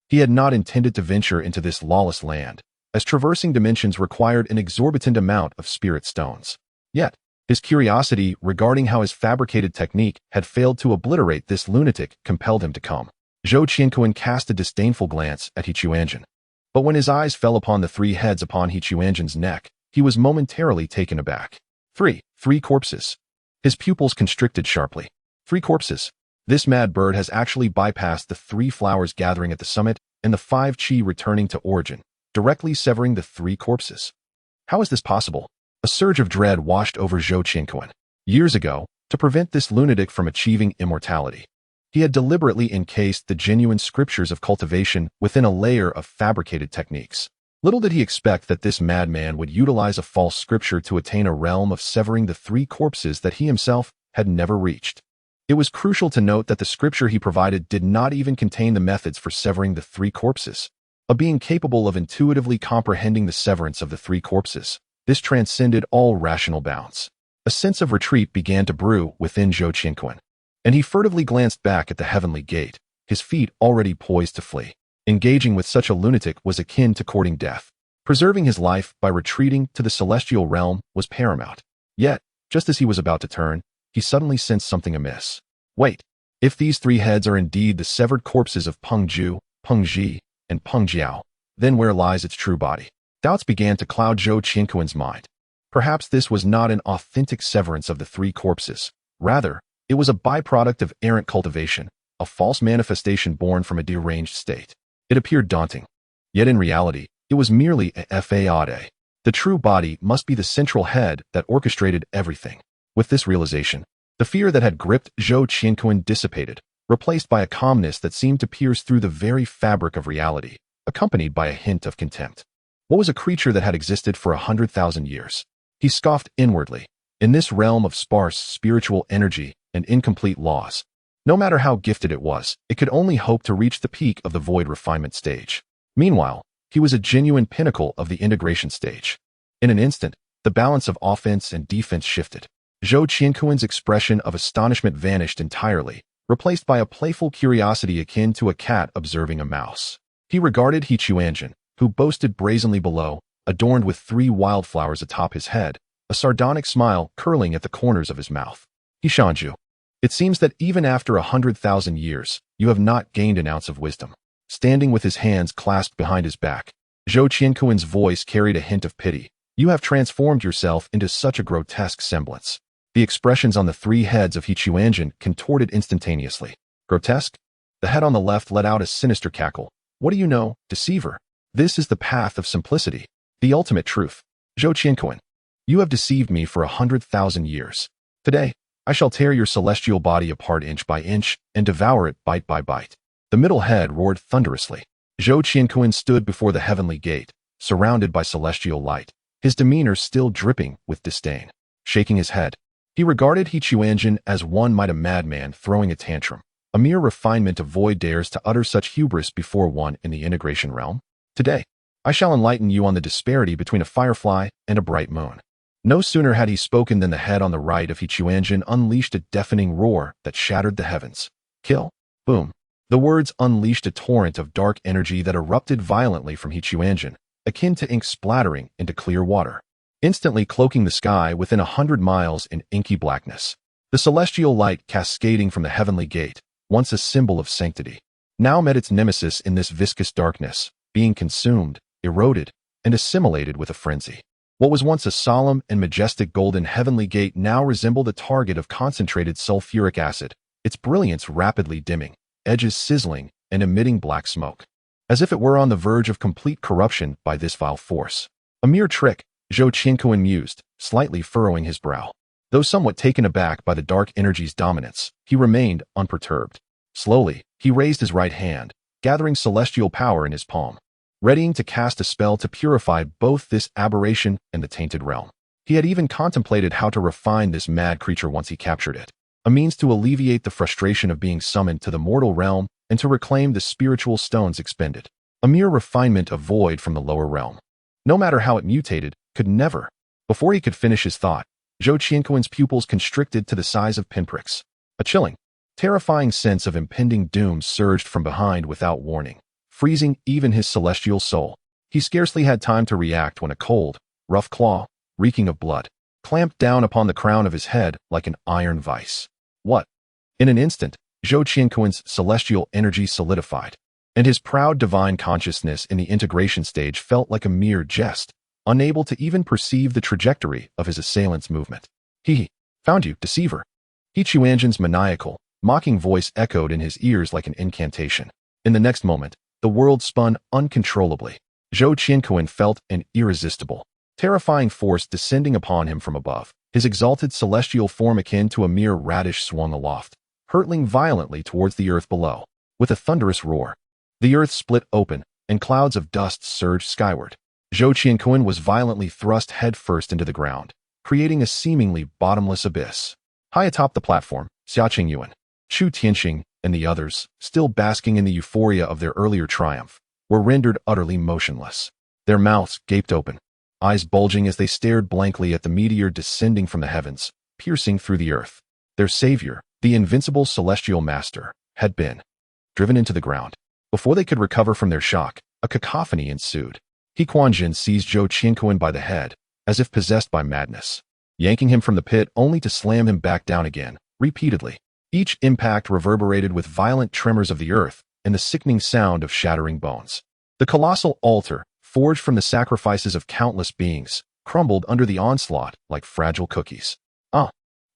he had not intended to venture into this lawless land, as traversing dimensions required an exorbitant amount of spirit stones. Yet, his curiosity regarding how his fabricated technique had failed to obliterate this lunatic compelled him to come. Zhou Qianquan cast a disdainful glance at Quanzhen, but when his eyes fell upon the three heads upon Quanzhen's neck, he was momentarily taken aback. Three corpses. His pupils constricted sharply. 3 corpses. This mad bird has actually bypassed the 3 flowers gathering at the summit and the 5 chi returning to origin, directly severing the 3 corpses. How is this possible? A surge of dread washed over Zhou Qianquan. Years ago, to prevent this lunatic from achieving immortality, he had deliberately encased the genuine scriptures of cultivation within a layer of fabricated techniques. Little did he expect that this madman would utilize a false scripture to attain a realm of severing the 3 corpses that he himself had never reached. It was crucial to note that the scripture he provided did not even contain the methods for severing the 3 corpses. A being capable of intuitively comprehending the severance of the 3 corpses, this transcended all rational bounds. A sense of retreat began to brew within Zhou Qianquan, and he furtively glanced back at the heavenly gate, his feet already poised to flee. Engaging with such a lunatic was akin to courting death. Preserving his life by retreating to the celestial realm was paramount. Yet, just as he was about to turn, he suddenly sensed something amiss. Wait, if these 3 heads are indeed the severed corpses of Peng Zhu, Peng Zhi, and Peng Jiao, then where lies its true body? Doubts began to cloud Zhou Qianquan's mind. Perhaps this was not an authentic severance of the 3 corpses. Rather, it was a byproduct of errant cultivation, a false manifestation born from a deranged state. It appeared daunting. Yet in reality, it was merely a fade. The true body must be the central head that orchestrated everything. With this realization, the fear that had gripped Zhou Qianquan dissipated, replaced by a calmness that seemed to pierce through the very fabric of reality, accompanied by a hint of contempt. What was a creature that had existed for 100,000 years? He scoffed inwardly. In this realm of sparse spiritual energy and incomplete laws, no matter how gifted it was, it could only hope to reach the peak of the void refinement stage. Meanwhile, he was a genuine pinnacle of the integration stage. In an instant, the balance of offense and defense shifted. Zhou Qianquan's expression of astonishment vanished entirely, replaced by a playful curiosity akin to a cat observing a mouse. He regarded Quanzhen, who boasted brazenly below, adorned with 3 wildflowers atop his head, a sardonic smile curling at the corners of his mouth. Shanju, it seems that even after 100,000 years, you have not gained an ounce of wisdom. Standing with his hands clasped behind his back, Zhou Qianquan's voice carried a hint of pity. You have transformed yourself into such a grotesque semblance. The expressions on the 3 heads of Quanzhen contorted instantaneously. Grotesque? The head on the left let out a sinister cackle. What do you know, deceiver? This is the path of simplicity, the ultimate truth. Zhou Qianquan, you have deceived me for 100,000 years. Today, I shall tear your celestial body apart inch by inch and devour it bite by bite. The middle head roared thunderously. Zhou Qianquan stood before the heavenly gate, surrounded by celestial light, his demeanor still dripping with disdain. Shaking his head, he regarded Quanzhen as one might a madman throwing a tantrum. A mere refinement of void dares to utter such hubris before one in the integration realm. Today, I shall enlighten you on the disparity between a firefly and a bright moon. No sooner had he spoken than the head on the right of Quanzhen unleashed a deafening roar that shattered the heavens. Kill. Boom. The words unleashed a torrent of dark energy that erupted violently from Quanzhen, akin to ink splattering into clear water, instantly cloaking the sky within 100 miles in inky blackness. The celestial light cascading from the heavenly gate, once a symbol of sanctity, now met its nemesis in this viscous darkness, being consumed, eroded, and assimilated with a frenzy. What was once a solemn and majestic golden heavenly gate now resembled a target of concentrated sulfuric acid, its brilliance rapidly dimming, edges sizzling and emitting black smoke, as if it were on the verge of complete corruption by this vile force. A mere trick, Zhou Qianquan mused, slightly furrowing his brow. Though somewhat taken aback by the dark energy's dominance, he remained unperturbed. Slowly, he raised his right hand, gathering celestial power in his palm, readying to cast a spell to purify both this aberration and the tainted realm. He had even contemplated how to refine this mad creature once he captured it, a means to alleviate the frustration of being summoned to the mortal realm and to reclaim the spiritual stones expended. A mere refinement of void from the lower realm, no matter how it mutated, could never. Before he could finish his thought, Zhou Qianquan's pupils constricted to the size of pinpricks. A chilling, terrifying sense of impending doom surged from behind without warning, freezing even his celestial soul. He scarcely had time to react when a cold, rough claw, reeking of blood, clamped down upon the crown of his head like an iron vice. What? In an instant, Zhou Qianquan's celestial energy solidified, and his proud divine consciousness in the integration stage felt like a mere jest, unable to even perceive the trajectory of his assailant's movement. He found you, deceiver. He Chuanzhen's maniacal, mocking voice echoed in his ears like an incantation. In the next moment, the world spun uncontrollably. Zhou Qianquan felt an irresistible, terrifying force descending upon him from above, his exalted celestial form akin to a mere radish swung aloft, hurtling violently towards the earth below. With a thunderous roar, the earth split open, and clouds of dust surged skyward. Zhou Qianquan was violently thrust headfirst into the ground, creating a seemingly bottomless abyss. High atop the platform, Xia Qingyuan, Chu Tianxing, and the others, still basking in the euphoria of their earlier triumph, were rendered utterly motionless. Their mouths gaped open, eyes bulging as they stared blankly at the meteor descending from the heavens, piercing through the earth. Their savior, the invincible Celestial Master, had been driven into the ground. Before they could recover from their shock, a cacophony ensued. Quanzhen seized Zhou Qianquan by the head, as if possessed by madness, yanking him from the pit only to slam him back down again, repeatedly. Each impact reverberated with violent tremors of the earth and the sickening sound of shattering bones. The colossal altar, forged from the sacrifices of countless beings, crumbled under the onslaught like fragile cookies.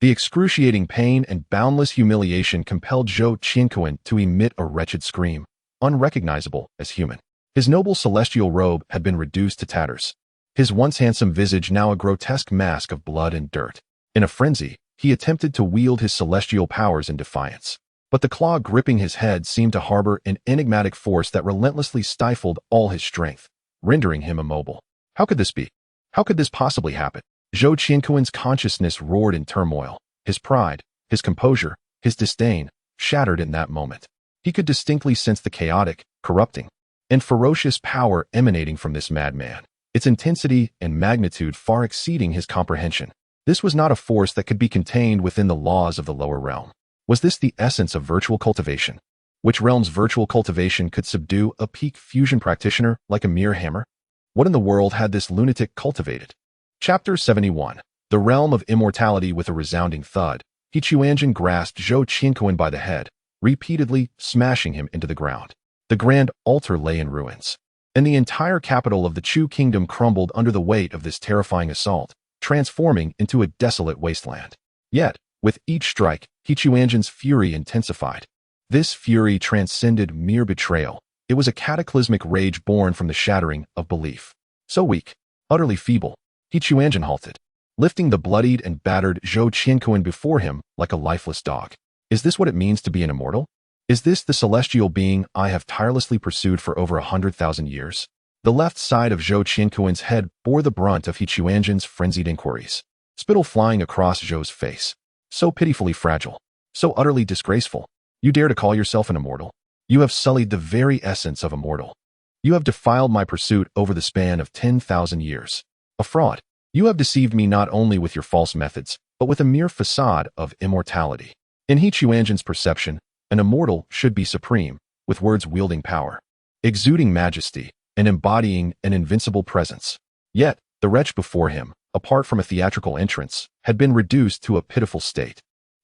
The excruciating pain and boundless humiliation compelled Zhou Qianquan to emit a wretched scream, unrecognizable as human. His noble celestial robe had been reduced to tatters, his once handsome visage now a grotesque mask of blood and dirt. In a frenzy, he attempted to wield his celestial powers in defiance, but the claw gripping his head seemed to harbor an enigmatic force that relentlessly stifled all his strength, rendering him immobile. How could this be? How could this possibly happen? Zhou Qianquan's consciousness roared in turmoil, his pride, his composure, his disdain, shattered in that moment. He could distinctly sense the chaotic, corrupting, and ferocious power emanating from this madman, its intensity and magnitude far exceeding his comprehension. This was not a force that could be contained within the laws of the lower realm. Was this the essence of virtual cultivation? Which realm's virtual cultivation could subdue a peak fusion practitioner like a mere hammer? What in the world had this lunatic cultivated? Chapter 71. The Realm of Immortality. With a resounding thud, Chuanzhen grasped Zhou Qianquan by the head, repeatedly smashing him into the ground. The grand altar lay in ruins, and the entire capital of the Chu kingdom crumbled under the weight of this terrifying assault, transforming into a desolate wasteland. Yet, with each strike, Chuanzhen's fury intensified. This fury transcended mere betrayal. It was a cataclysmic rage born from the shattering of belief. So weak, utterly feeble, Chuanzhen halted, lifting the bloodied and battered Zhou Qianquan before him like a lifeless dog. Is this what it means to be an immortal? Is this the celestial being I have tirelessly pursued for over 100,000 years? The left side of Zhou Qianquan's head bore the brunt of Chuanzhen's frenzied inquiries, spittle flying across Zhou's face. So pitifully fragile, so utterly disgraceful. You dare to call yourself an immortal? You have sullied the very essence of immortal. You have defiled my pursuit over the span of 10,000 years. A fraud. You have deceived me not only with your false methods, but with a mere facade of immortality. In Chuanzhen's perception, an immortal should be supreme, with words wielding power, exuding majesty, and embodying an invincible presence. Yet, the wretch before him, apart from a theatrical entrance, had been reduced to a pitiful state,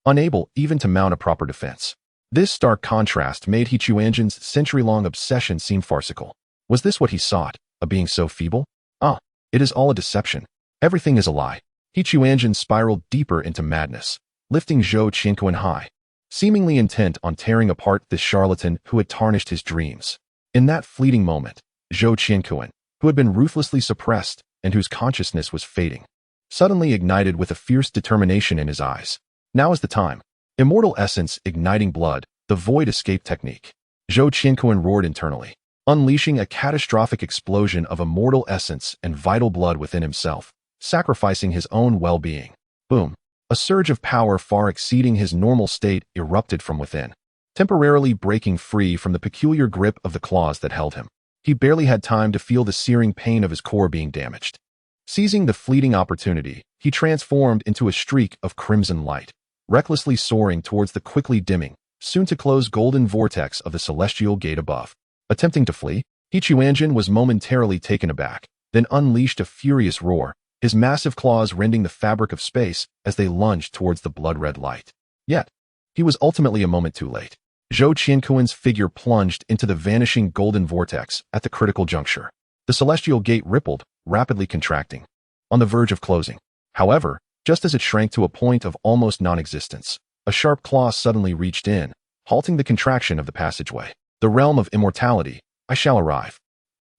unable even to mount a proper defense. This stark contrast made He Chuanjin's century-long obsession seem farcical. Was this what he sought, a being so feeble? Ah, it is all a deception. Everything is a lie. He Chuanjin spiraled deeper into madness, lifting Zhou Qianquan high, seemingly intent on tearing apart this charlatan who had tarnished his dreams. In that fleeting moment, Zhou Qianquan, who had been ruthlessly suppressed and whose consciousness was fading, suddenly ignited with a fierce determination in his eyes. Now is the time. Immortal essence igniting blood, the void escape technique. Zhou Qianquan roared internally, unleashing a catastrophic explosion of immortal essence and vital blood within himself, sacrificing his own well-being. Boom. A surge of power far exceeding his normal state erupted from within, temporarily breaking free from the peculiar grip of the claws that held him. He barely had time to feel the searing pain of his core being damaged. Seizing the fleeting opportunity, he transformed into a streak of crimson light, recklessly soaring towards the quickly dimming, soon-to-close golden vortex of the celestial gate above. Attempting to flee, He Chuanjin was momentarily taken aback, then unleashed a furious roar, his massive claws rending the fabric of space as they lunged towards the blood-red light. Yet, he was ultimately a moment too late. Zhou Qianquan's figure plunged into the vanishing golden vortex at the critical juncture. The celestial gate rippled, rapidly contracting, on the verge of closing. However, just as it shrank to a point of almost non-existence, a sharp claw suddenly reached in, halting the contraction of the passageway. The realm of immortality, I shall arrive.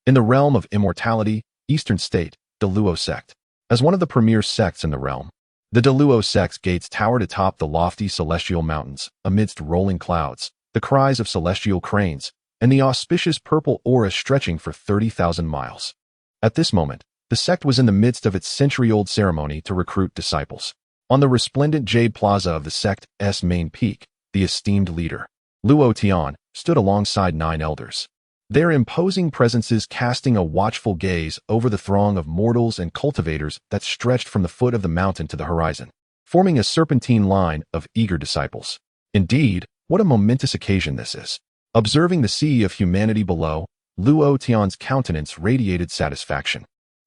In the realm of immortality, Eastern State, the Luo sect. As one of the premier sects in the realm, the Luo sect's gates towered atop the lofty celestial mountains, amidst rolling clouds, the cries of celestial cranes, and the auspicious purple aura stretching for 30,000 miles. At this moment, the sect was in the midst of its century-old ceremony to recruit disciples. On the resplendent jade plaza of the sect's main peak, the esteemed leader, Luo Tian, stood alongside 9 elders, their imposing presences casting a watchful gaze over the throng of mortals and cultivators that stretched from the foot of the mountain to the horizon, forming a serpentine line of eager disciples. Indeed, what a momentous occasion this is. Observing the sea of humanity below, Luo Tian's countenance radiated satisfaction.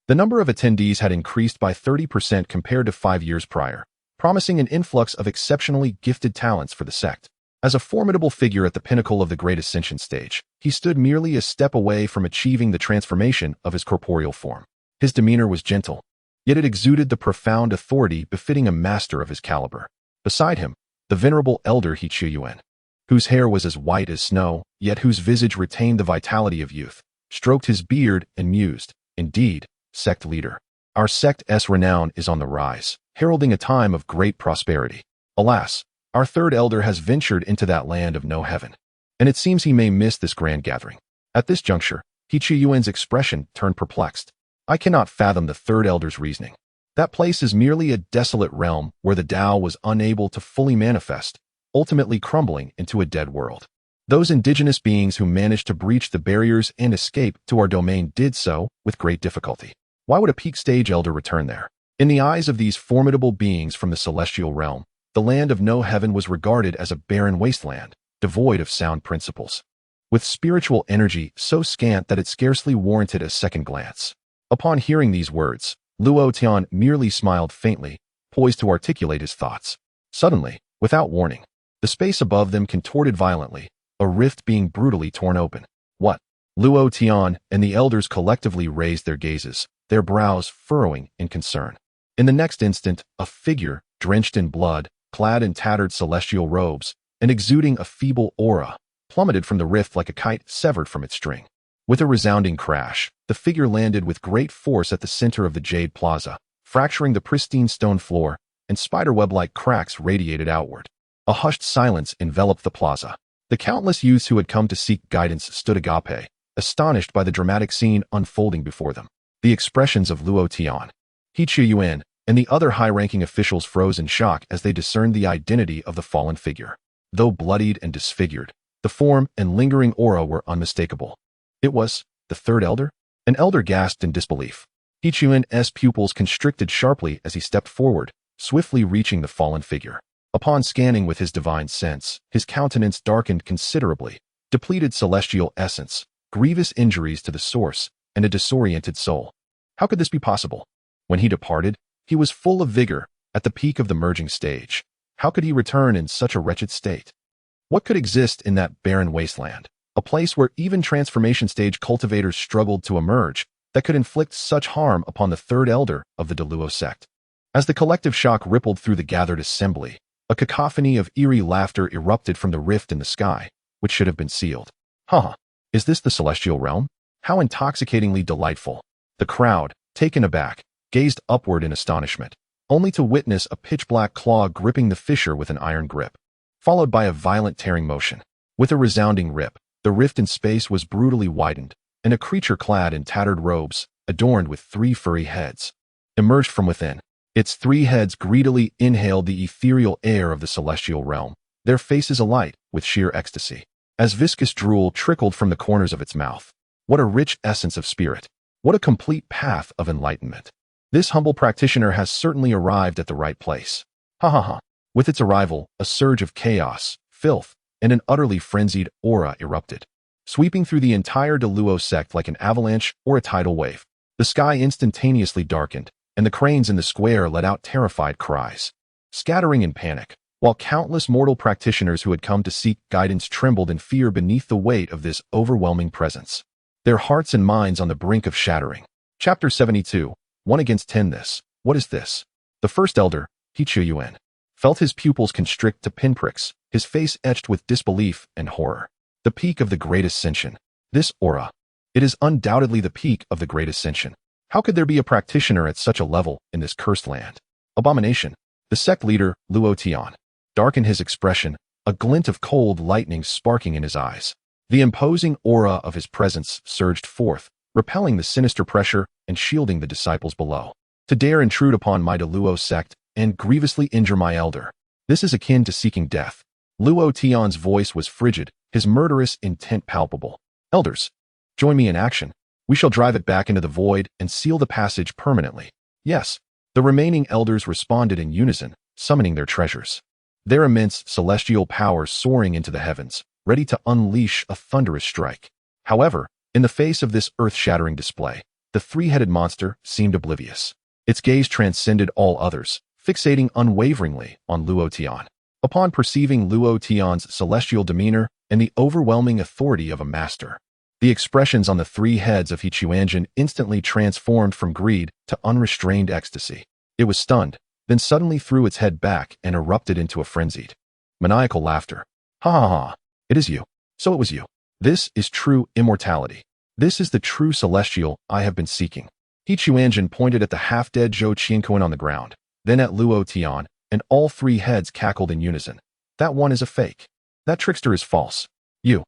The number of attendees had increased by 30% compared to 5 years prior, promising an influx of exceptionally gifted talents for the sect. As a formidable figure at the pinnacle of the Great Ascension stage, he stood merely a step away from achieving the transformation of his corporeal form. His demeanor was gentle, yet it exuded the profound authority befitting a master of his caliber. Beside him, the venerable elder He Chuan, whose hair was as white as snow, yet whose visage retained the vitality of youth, stroked his beard and mused, "Indeed, sect leader, our sect's renown is on the rise, heralding a time of great prosperity. Alas, our third elder has ventured into that land of no heaven, and it seems he may miss this grand gathering." At this juncture, He Chuan's expression turned perplexed. I cannot fathom the third elder's reasoning. That place is merely a desolate realm where the Tao was unable to fully manifest, ultimately crumbling into a dead world. Those indigenous beings who managed to breach the barriers and escape to our domain did so with great difficulty. Why would a peak stage elder return there? In the eyes of these formidable beings from the celestial realm, the land of no heaven was regarded as a barren wasteland, devoid of sound principles, with spiritual energy so scant that it scarcely warranted a second glance. Upon hearing these words, Luo Tian merely smiled faintly, poised to articulate his thoughts. Suddenly, without warning, the space above them contorted violently, a rift being brutally torn open. What? Luo Tian and the elders collectively raised their gazes, their brows furrowing in concern. In the next instant, a figure, drenched in blood, clad in tattered celestial robes, and exuding a feeble aura, plummeted from the rift like a kite severed from its string. With a resounding crash, the figure landed with great force at the center of the jade plaza, fracturing the pristine stone floor, and spiderweb-like cracks radiated outward. A hushed silence enveloped the plaza. The countless youths who had come to seek guidance stood agape, astonished by the dramatic scene unfolding before them. The expressions of Luo Tian, He Chuan, and the other high-ranking officials froze in shock as they discerned the identity of the fallen figure. Though bloodied and disfigured, the form and lingering aura were unmistakable. It was the third elder? An elder gasped in disbelief. He Chuan's pupils constricted sharply as he stepped forward, swiftly reaching the fallen figure. Upon scanning with his divine sense, his countenance darkened considerably, depleted celestial essence, grievous injuries to the source, and a disoriented soul. How could this be possible? When he departed, he was full of vigor, at the peak of the merging stage. How could he return in such a wretched state? What could exist in that barren wasteland? A place where even transformation stage cultivators struggled to emerge, that could inflict such harm upon the third elder of the Deluo sect. As the collective shock rippled through the gathered assembly, a cacophony of eerie laughter erupted from the rift in the sky, which should have been sealed. Huh, is this the celestial realm? How intoxicatingly delightful. The crowd, taken aback, gazed upward in astonishment, only to witness a pitch-black claw gripping the fissure with an iron grip, followed by a violent tearing motion. With a resounding rip, the rift in space was brutally widened, and a creature clad in tattered robes, adorned with 3 furry heads, emerged from within. Its 3 heads greedily inhaled the ethereal air of the celestial realm, their faces alight with sheer ecstasy, as viscous drool trickled from the corners of its mouth. What a rich essence of spirit! What a complete path of enlightenment! This humble practitioner has certainly arrived at the right place. Ha ha ha. With its arrival, a surge of chaos, filth, and an utterly frenzied aura erupted, sweeping through the entire Deluo sect like an avalanche or a tidal wave. The sky instantaneously darkened, and the cranes in the square let out terrified cries, scattering in panic, while countless mortal practitioners who had come to seek guidance trembled in fear beneath the weight of this overwhelming presence, their hearts and minds on the brink of shattering. Chapter 72, 1 against 10. What is this? The first elder, He Chuyuan, felt his pupils constrict to pinpricks, his face etched with disbelief and horror. The peak of the Great Ascension. This aura. It is undoubtedly the peak of the Great Ascension. How could there be a practitioner at such a level in this cursed land? Abomination. The sect leader, Luo Tian, darkened his expression, a glint of cold lightning sparking in his eyes. The imposing aura of his presence surged forth, repelling the sinister pressure and shielding the disciples below. To dare intrude upon my Deluo sect and grievously injure my elder. This is akin to seeking death. Luo Tian's voice was frigid, his murderous intent palpable. Elders, join me in action. We shall drive it back into the void and seal the passage permanently. Yes, the remaining elders responded in unison, summoning their treasures, their immense celestial powers soaring into the heavens, ready to unleash a thunderous strike. However, in the face of this earth-shattering display, the 3-headed monster seemed oblivious. Its gaze transcended all others, fixating unwaveringly on Luo Tian. Upon perceiving Luo Tian's celestial demeanor and the overwhelming authority of a master, the expressions on the 3 heads of He Chuanjin instantly transformed from greed to unrestrained ecstasy. It was stunned, then suddenly threw its head back and erupted into a frenzied, maniacal laughter. Ha ha ha, it is you. So it was you. This is true immortality. This is the true celestial I have been seeking. He Chuanjin pointed at the half-dead Zhou Qianquan on the ground, then at Luo Tian, and all 3 heads cackled in unison. That one is a fake. That trickster is false. You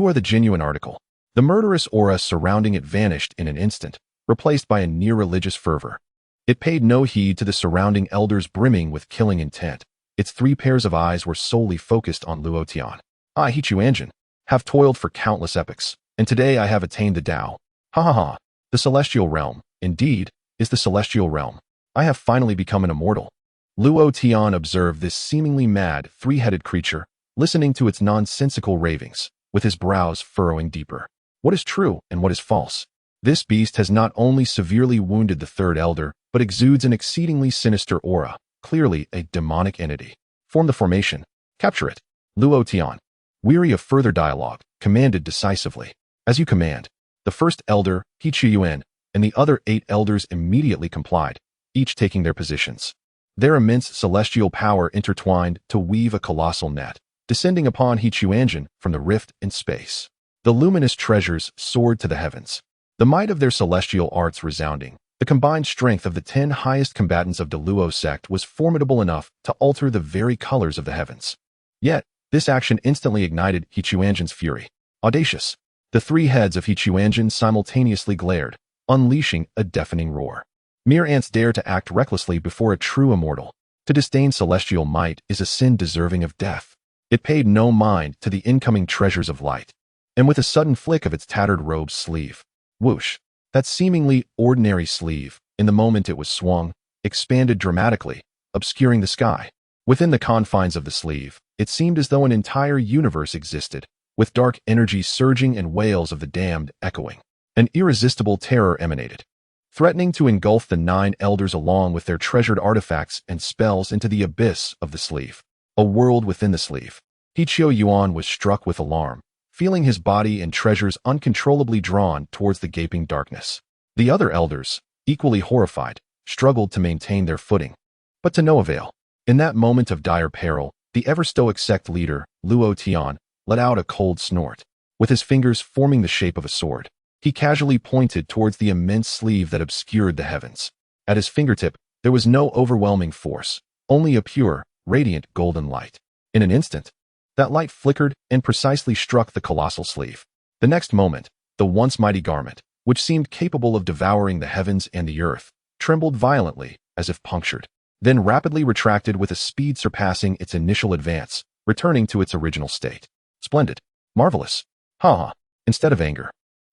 are the genuine article. The murderous aura surrounding it vanished in an instant, replaced by a near-religious fervor. It paid no heed to the surrounding elders brimming with killing intent. Its 3 pairs of eyes were solely focused on Luo Tian. I, He Chuanjin, have toiled for countless epochs, and today I have attained the Tao. Ha ha ha. The celestial realm, indeed, is the celestial realm. I have finally become an immortal. Luo Tian observed this seemingly mad, 3-headed creature, listening to its nonsensical ravings, with his brows furrowing deeper. What is true and what is false? This beast has not only severely wounded the 3rd elder, but exudes an exceedingly sinister aura, clearly a demonic entity. Form the formation. Capture it. Luo Tian, weary of further dialogue, commanded decisively. As you command. The 1st elder, He Chuyuan, and the other 8 elders immediately complied, each taking their positions. Their immense celestial power intertwined to weave a colossal net, descending upon He Chuanjin from the rift in space. The luminous treasures soared to the heavens, the might of their celestial arts resounding. The combined strength of the 10 highest combatants of Deluo sect was formidable enough to alter the very colors of the heavens. Yet, this action instantly ignited He Chuanjin's fury. Audacious. The 3 heads of He Chuanjin simultaneously glared, unleashing a deafening roar. Mere ants dare to act recklessly before a true immortal. To disdain celestial might is a sin deserving of death. It paid no mind to the incoming treasures of light, and with a sudden flick of its tattered robe's sleeve, whoosh, that seemingly ordinary sleeve, in the moment it was swung, expanded dramatically, obscuring the sky. Within the confines of the sleeve, it seemed as though an entire universe existed, with dark energy surging and wails of the damned echoing. An irresistible terror emanated, threatening to engulf the 9 elders along with their treasured artifacts and spells into the abyss of the sleeve. A world within the sleeve. Hichio Yuan was struck with alarm, feeling his body and treasures uncontrollably drawn towards the gaping darkness. The other elders, equally horrified, struggled to maintain their footing, but to no avail. In that moment of dire peril, the ever-stoic sect leader, Luo Tian, let out a cold snort. With his fingers forming the shape of a sword, he casually pointed towards the immense sleeve that obscured the heavens. At his fingertip, there was no overwhelming force, only a pure, radiant golden light. In an instant, that light flickered and precisely struck the colossal sleeve. The next moment, the once mighty garment, which seemed capable of devouring the heavens and the earth, trembled violently, as if punctured, then rapidly retracted with a speed surpassing its initial advance, returning to its original state. Splendid. Marvelous. Ha! Instead of anger,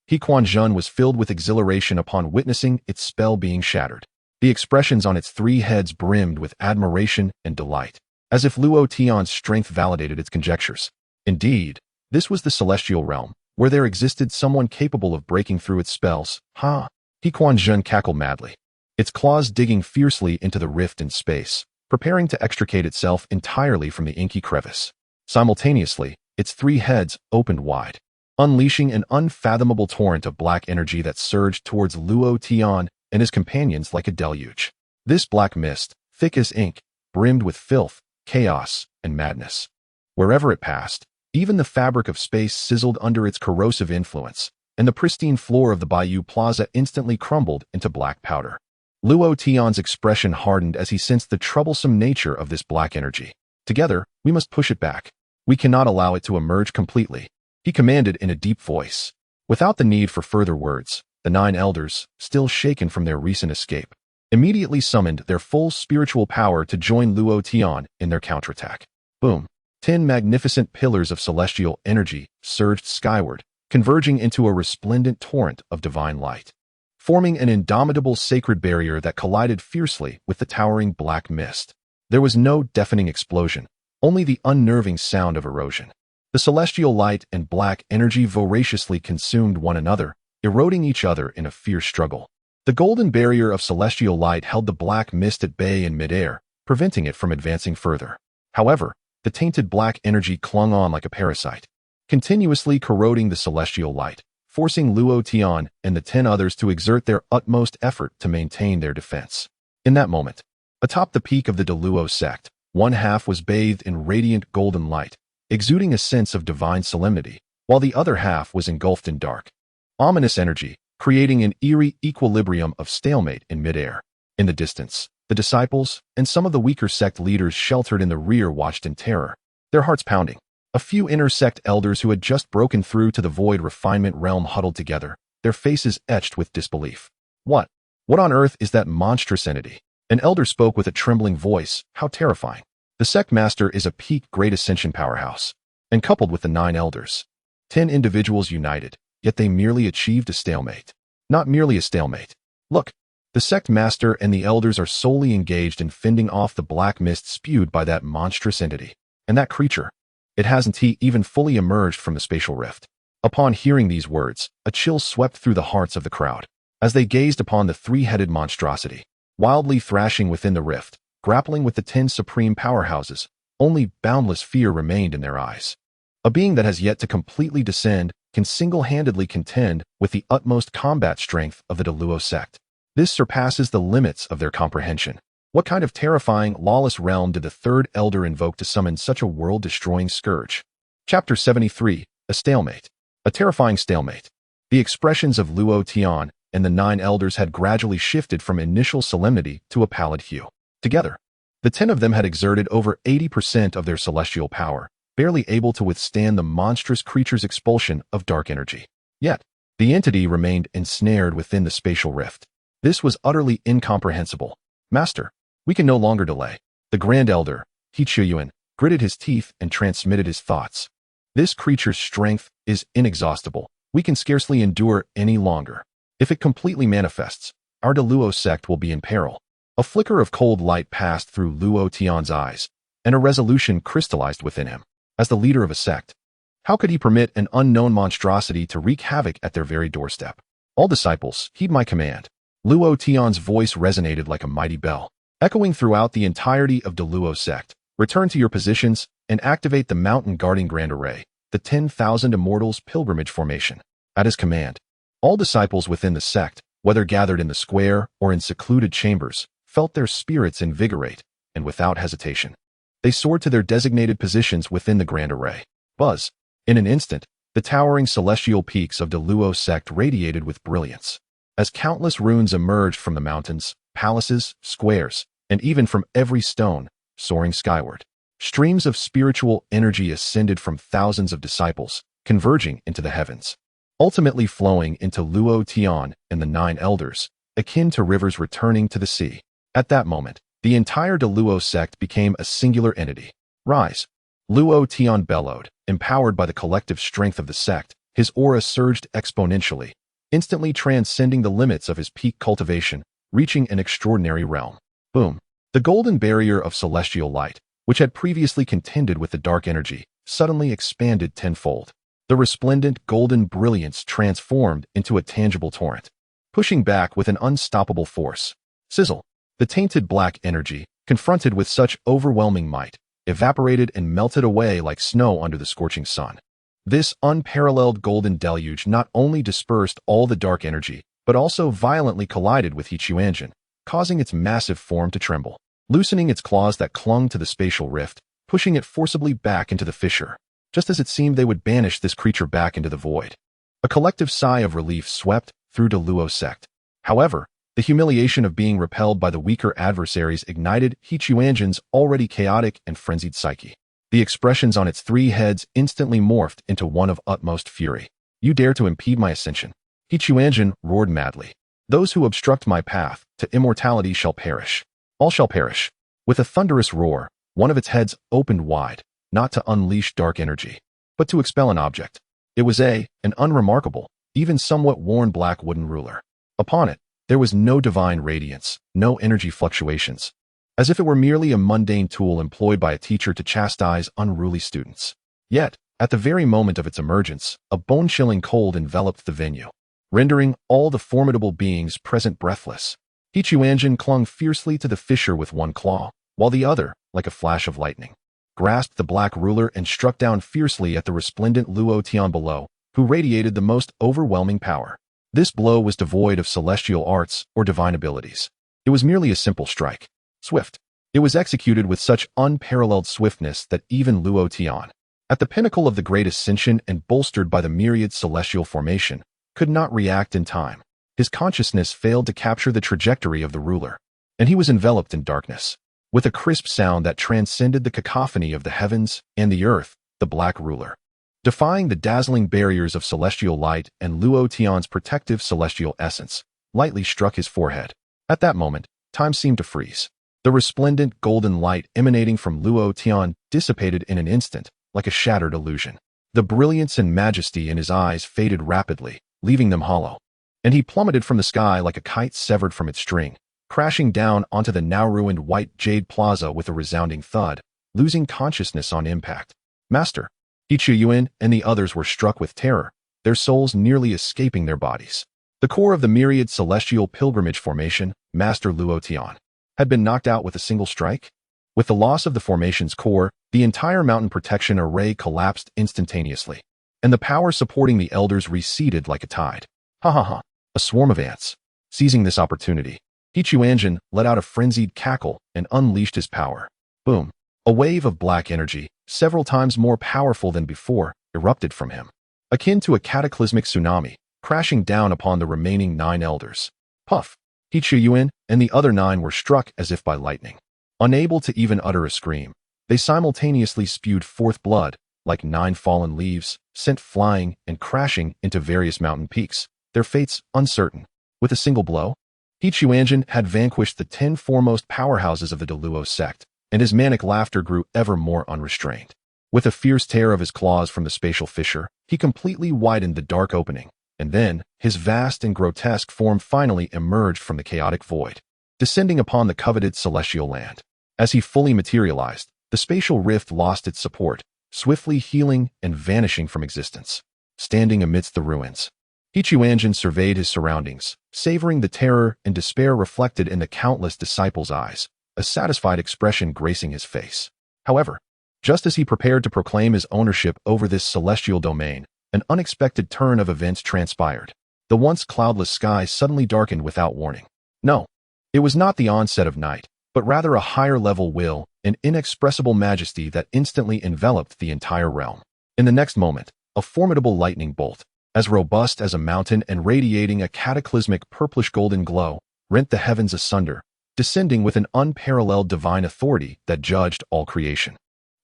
Quanzhen was filled with exhilaration upon witnessing its spell being shattered. The expressions on its 3 heads brimmed with admiration and delight, as if Luo Tian's strength validated its conjectures. Indeed, this was the celestial realm, where there existed someone capable of breaking through its spells. Ha! Quanzhen cackled madly, its claws digging fiercely into the rift in space, preparing to extricate itself entirely from the inky crevice. Simultaneously, its 3 heads opened wide, unleashing an unfathomable torrent of black energy that surged towards Luo Tian and his companions like a deluge. This black mist, thick as ink, brimmed with filth, chaos, and madness. Wherever it passed, even the fabric of space sizzled under its corrosive influence, and the pristine floor of the Bayou Plaza instantly crumbled into black powder. Luo Tian's expression hardened as he sensed the troublesome nature of this black energy. Together, we must push it back. We cannot allow it to emerge completely, he commanded in a deep voice. Without the need for further words, the 9 elders, still shaken from their recent escape, immediately summoned their full spiritual power to join Luo Tian in their counterattack. Boom! 10 magnificent pillars of celestial energy surged skyward, converging into a resplendent torrent of divine light, forming an indomitable sacred barrier that collided fiercely with the towering black mist. There was no deafening explosion, only the unnerving sound of erosion. The celestial light and black energy voraciously consumed one another, eroding each other in a fierce struggle. The golden barrier of celestial light held the black mist at bay in midair, preventing it from advancing further. However, the tainted black energy clung on like a parasite, continuously corroding the celestial light, forcing Luo Tian and the 10 others to exert their utmost effort to maintain their defense. In that moment, atop the peak of the Deluo sect, one half was bathed in radiant golden light, exuding a sense of divine solemnity, while the other half was engulfed in dark, ominous energy, creating an eerie equilibrium of stalemate in midair. In the distance, the disciples and some of the weaker sect leaders sheltered in the rear watched in terror, their hearts pounding. A few inner sect elders who had just broken through to the void refinement realm huddled together, their faces etched with disbelief. What on earth is that monstrous entity? An elder spoke with a trembling voice. How terrifying. The sect master is a peak great ascension powerhouse, and coupled with the 9 elders, 10 individuals united, yet they merely achieved a stalemate. Not merely a stalemate. Look, the sect master and the elders are solely engaged in fending off the black mist spewed by that monstrous entity. And that creature, it hasn't even fully emerged from the spatial rift. Upon hearing these words, a chill swept through the hearts of the crowd, as they gazed upon the 3-headed monstrosity, wildly thrashing within the rift, grappling with the 10 supreme powerhouses. Only boundless fear remained in their eyes. A being that has yet to completely descend can single-handedly contend with the utmost combat strength of the Deluo sect. This surpasses the limits of their comprehension. What kind of terrifying, lawless realm did the 3rd elder invoke to summon such a world-destroying scourge? Chapter 73, A Stalemate. A terrifying stalemate. The expressions of Luo Tian and the 9 elders had gradually shifted from initial solemnity to a pallid hue. Together, the 10 of them had exerted over 80% of their celestial power, barely able to withstand the monstrous creature's expulsion of dark energy. Yet, the entity remained ensnared within the spatial rift. This was utterly incomprehensible. Master, we can no longer delay. The Grand Elder, Hichiyuan, gritted his teeth and transmitted his thoughts. This creature's strength is inexhaustible. We can scarcely endure any longer. If it completely manifests, our Deluo sect will be in peril. A flicker of cold light passed through Luo Tian's eyes, and a resolution crystallized within him. As the leader of a sect, how could he permit an unknown monstrosity to wreak havoc at their very doorstep? All disciples, heed my command. Luo Tian's voice resonated like a mighty bell, echoing throughout the entirety of the Luo sect. Return to your positions and activate the mountain guarding grand array, the 10,000 immortals pilgrimage formation. At his command, all disciples within the sect, whether gathered in the square or in secluded chambers, felt their spirits invigorate, and without hesitation, they soared to their designated positions within the grand array. Buzz! In an instant, the towering celestial peaks of the Luo sect radiated with brilliance. As countless runes emerged from the mountains, palaces, squares, and even from every stone, soaring skyward, streams of spiritual energy ascended from thousands of disciples, converging into the heavens, ultimately flowing into Luo Tian and the 9 elders, akin to rivers returning to the sea. At that moment, the entire De Luo sect became a singular entity. Rise! Luo Tian bellowed, empowered by the collective strength of the sect. His aura surged exponentially, instantly transcending the limits of his peak cultivation, reaching an extraordinary realm. Boom! The golden barrier of celestial light, which had previously contended with the dark energy, suddenly expanded tenfold. The resplendent golden brilliance transformed into a tangible torrent, pushing back with an unstoppable force. Sizzle! The tainted black energy, confronted with such overwhelming might, evaporated and melted away like snow under the scorching sun. This unparalleled golden deluge not only dispersed all the dark energy, but also violently collided with Quanzhen, causing its massive form to tremble, loosening its claws that clung to the spatial rift, pushing it forcibly back into the fissure. Just as it seemed they would banish this creature back into the void, a collective sigh of relief swept through the Luo sect. However, the humiliation of being repelled by the weaker adversaries ignited Quanzhen's already chaotic and frenzied psyche. The expressions on its 3 heads instantly morphed into one of utmost fury. You dare to impede my ascension? Quanzhen roared madly. Those who obstruct my path to immortality shall perish. All shall perish. With a thunderous roar, one of its heads opened wide, not to unleash dark energy, but to expel an object. It was an unremarkable, even somewhat worn black wooden ruler. Upon it, there was no divine radiance, no energy fluctuations, as if it were merely a mundane tool employed by a teacher to chastise unruly students. Yet, at the very moment of its emergence, a bone-chilling cold enveloped the venue, rendering all the formidable beings present breathless. Quanzhen clung fiercely to the fissure with one claw, while the other, like a flash of lightning, grasped the black ruler and struck down fiercely at the resplendent Luo Tian below, who radiated the most overwhelming power. This blow was devoid of celestial arts or divine abilities. It was merely a simple strike. Swift. It was executed with such unparalleled swiftness that even Luo Tian, at the pinnacle of the great ascension and bolstered by the myriad celestial formation, could not react in time. His consciousness failed to capture the trajectory of the ruler, and he was enveloped in darkness. With a crisp sound that transcended the cacophony of the heavens and the earth, the black ruler, defying the dazzling barriers of celestial light and Luo Tian's protective celestial essence, lightly struck his forehead. At that moment, time seemed to freeze. The resplendent golden light emanating from Luo Tian dissipated in an instant, like a shattered illusion. The brilliance and majesty in his eyes faded rapidly, leaving them hollow, and he plummeted from the sky like a kite severed from its string, crashing down onto the now-ruined white jade plaza with a resounding thud, losing consciousness on impact. Master! Quanzhen and the others were struck with terror, their souls nearly escaping their bodies. The core of the myriad celestial pilgrimage formation, Master Luo Tian, had been knocked out with a single strike. With the loss of the formation's core, the entire mountain protection array collapsed instantaneously, and the power supporting the elders receded like a tide. Ha ha ha! A swarm of ants. Seizing this opportunity, Quanzhen let out a frenzied cackle and unleashed his power. Boom! A wave of black energy, several times more powerful than before, erupted from him, akin to a cataclysmic tsunami, crashing down upon the remaining 9 elders. Puff! Quanzhen and the other 9 were struck as if by lightning. Unable to even utter a scream, they simultaneously spewed forth blood, like 9 fallen leaves, sent flying and crashing into various mountain peaks, their fates uncertain. With a single blow, Quanzhen had vanquished the 10 foremost powerhouses of the De Luo sect, and his manic laughter grew ever more unrestrained. With a fierce tear of his claws from the spatial fissure, he completely widened the dark opening, and then, his vast and grotesque form finally emerged from the chaotic void, descending upon the coveted celestial land. As he fully materialized, the spatial rift lost its support, swiftly healing and vanishing from existence. Standing amidst the ruins, Quanzhen surveyed his surroundings, savoring the terror and despair reflected in the countless disciples' eyes, a satisfied expression gracing his face. However, just as he prepared to proclaim his ownership over this celestial domain, an unexpected turn of events transpired. The once cloudless sky suddenly darkened without warning. No, it was not the onset of night, but rather a higher-level will, an inexpressible majesty that instantly enveloped the entire realm. In the next moment, a formidable lightning bolt, as robust as a mountain and radiating a cataclysmic purplish-golden glow, rent the heavens asunder, descending with an unparalleled divine authority that judged all creation.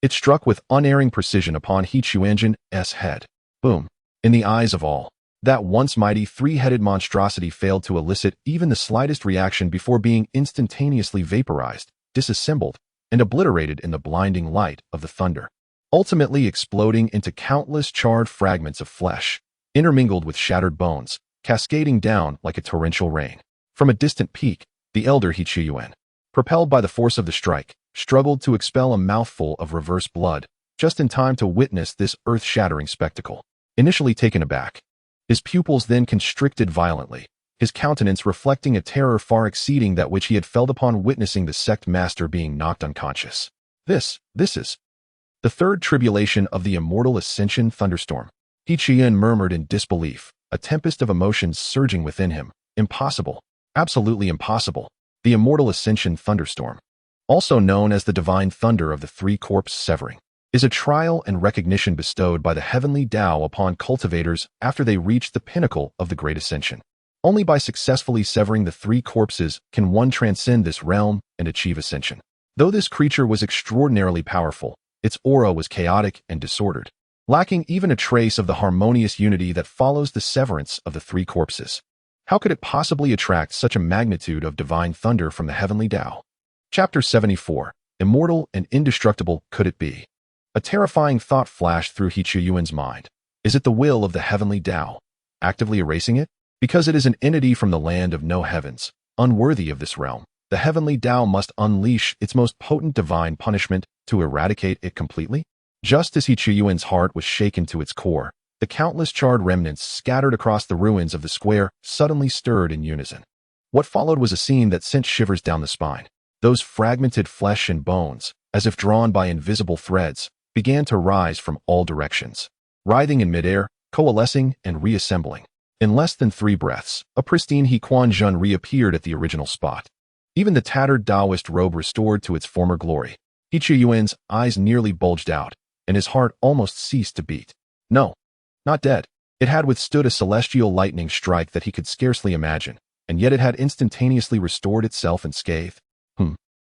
It struck with unerring precision upon Quanzhen's head. Boom! In the eyes of all, that once mighty three-headed monstrosity failed to elicit even the slightest reaction before being instantaneously vaporized, disassembled, and obliterated in the blinding light of the thunder, ultimately exploding into countless charred fragments of flesh, intermingled with shattered bones, cascading down like a torrential rain. From a distant peak, the elder Quanzhen, propelled by the force of the strike, struggled to expel a mouthful of reverse blood, just in time to witness this earth-shattering spectacle. Initially taken aback, his pupils then constricted violently, his countenance reflecting a terror far exceeding that which he had felt upon witnessing the sect master being knocked unconscious. This is the third tribulation of the immortal ascension thunderstorm. Quanzhen murmured in disbelief, a tempest of emotions surging within him. Impossible. Absolutely impossible. The immortal ascension thunderstorm, also known as the divine thunder of the three-corpse severing, is a trial and recognition bestowed by the heavenly Tao upon cultivators after they reach the pinnacle of the great ascension. Only by successfully severing the three corpses can one transcend this realm and achieve ascension. Though this creature was extraordinarily powerful, its aura was chaotic and disordered, lacking even a trace of the harmonious unity that follows the severance of the three corpses. How could it possibly attract such a magnitude of divine thunder from the heavenly Tao? Chapter 74. Immortal and indestructible could it be? A terrifying thought flashed through Quanzhen's mind. Is it the will of the heavenly Tao, actively erasing it? Because it is an entity from the land of no heavens, unworthy of this realm, the heavenly Tao must unleash its most potent divine punishment to eradicate it completely? Just as Quanzhen's heart was shaken to its core, the countless charred remnants scattered across the ruins of the square suddenly stirred in unison. What followed was a scene that sent shivers down the spine. Those fragmented flesh and bones, as if drawn by invisible threads, began to rise from all directions, writhing in midair, coalescing and reassembling. In less than 3 breaths, a pristine Quanzhen reappeared at the original spot. Even the tattered Taoist robe restored to its former glory. Quanzhen's eyes nearly bulged out, and his heart almost ceased to beat. No, not dead. It had withstood a celestial lightning strike that he could scarcely imagine, and yet it had instantaneously restored itself unscathed.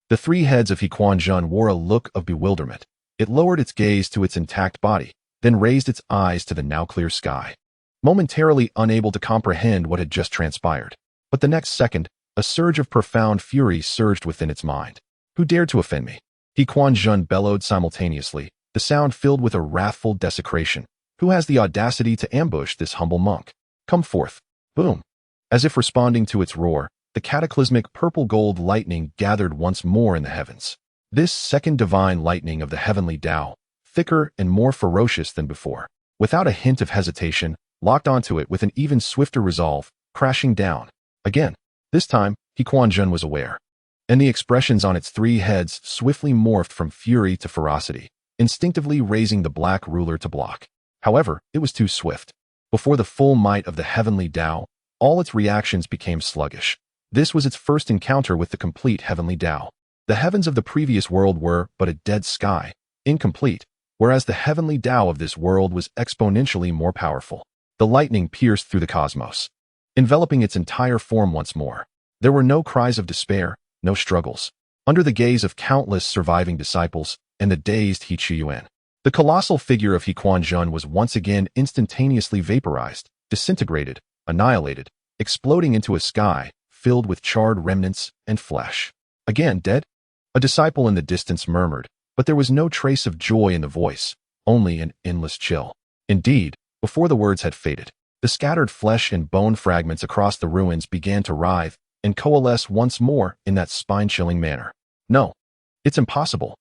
The 3 heads of Quanzhen wore a look of bewilderment. It lowered its gaze to its intact body, then raised its eyes to the now clear sky, momentarily unable to comprehend what had just transpired. But the next second, a surge of profound fury surged within its mind. Who dared to offend me? Quanzhen bellowed simultaneously, the sound filled with a wrathful desecration. Who has the audacity to ambush this humble monk? Come forth. Boom. As if responding to its roar, the cataclysmic purple-gold lightning gathered once more in the heavens. This second divine lightning of the heavenly Tao, thicker and more ferocious than before, without a hint of hesitation, locked onto it with an even swifter resolve, crashing down. Again. This time, Quanzhen was aware. And the expressions on its 3 heads swiftly morphed from fury to ferocity, instinctively raising the black ruler to block. However, it was too swift. Before the full might of the heavenly Tao, all its reactions became sluggish. This was its first encounter with the complete heavenly Tao. The heavens of the previous world were but a dead sky, incomplete, whereas the heavenly Tao of this world was exponentially more powerful. The lightning pierced through the cosmos, enveloping its entire form once more. There were no cries of despair, no struggles. Under the gaze of countless surviving disciples and the dazed Quanzhen, the colossal figure of Quanzhen was once again instantaneously vaporized, disintegrated, annihilated, exploding into a sky filled with charred remnants and flesh. Again dead? A disciple in the distance murmured, but there was no trace of joy in the voice, only an endless chill. Indeed, before the words had faded, the scattered flesh and bone fragments across the ruins began to writhe and coalesce once more in that spine-chilling manner. No, it's impossible.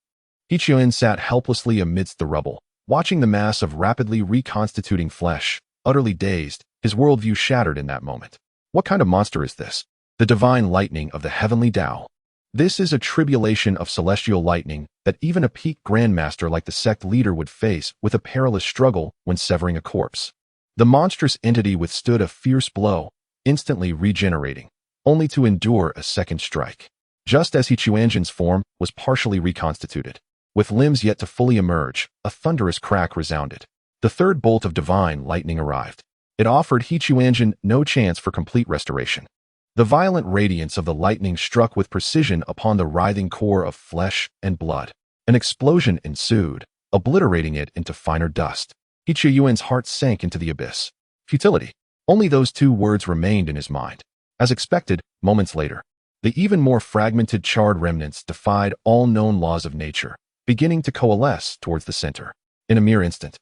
Quanzhen sat helplessly amidst the rubble, watching the mass of rapidly reconstituting flesh, utterly dazed, his worldview shattered in that moment. What kind of monster is this? The divine lightning of the heavenly Tao. This is a tribulation of celestial lightning that even a peak grandmaster like the sect leader would face with a perilous struggle when severing a corpse. The monstrous entity withstood a fierce blow, instantly regenerating, only to endure a second strike. Just as Quanzhen's form was partially reconstituted, with limbs yet to fully emerge, a thunderous crack resounded. The third bolt of divine lightning arrived. It offered Quanzhen no chance for complete restoration. The violent radiance of the lightning struck with precision upon the writhing core of flesh and blood. An explosion ensued, obliterating it into finer dust. Quanzhen's heart sank into the abyss. Futility. Only those two words remained in his mind. As expected, moments later, the even more fragmented charred remnants defied all known laws of nature, beginning to coalesce towards the center. In a mere instant,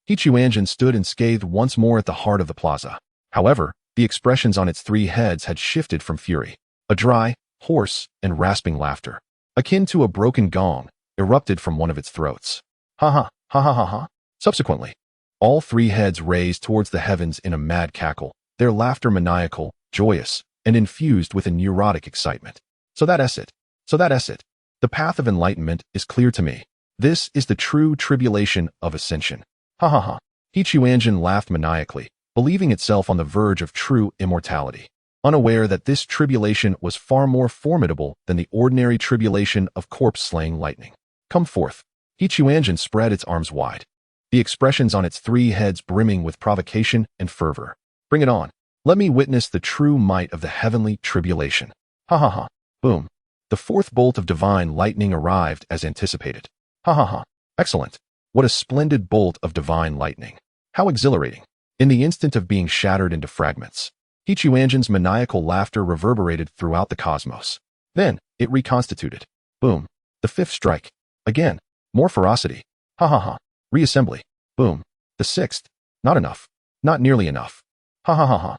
Quanzhen stood unscathed once more at the heart of the plaza. However, the expressions on its three heads had shifted from fury. A dry, hoarse, and rasping laughter, akin to a broken gong, erupted from one of its throats. Ha ha, ha ha ha ha. Subsequently, all three heads raised towards the heavens in a mad cackle, their laughter maniacal, joyous, and infused with a neurotic excitement. So that's it. The path of enlightenment is clear to me. This is the true tribulation of ascension. Ha ha ha. Quanzhen laughed maniacally, believing itself on the verge of true immortality, unaware that this tribulation was far more formidable than the ordinary tribulation of corpse-slaying lightning. Come forth. Quanzhen spread its arms wide, the expressions on its three heads brimming with provocation and fervor. Bring it on. Let me witness the true might of the heavenly tribulation. Ha ha ha. Boom. The fourth bolt of divine lightning arrived as anticipated. Ha ha ha. Excellent. What a splendid bolt of divine lightning. How exhilarating. In the instant of being shattered into fragments, Quanzhen's maniacal laughter reverberated throughout the cosmos. Then, it reconstituted. Boom. The fifth strike. Again. More ferocity. Ha ha ha. Reassembly. Boom. The sixth. Not enough. Not nearly enough. Ha ha ha ha.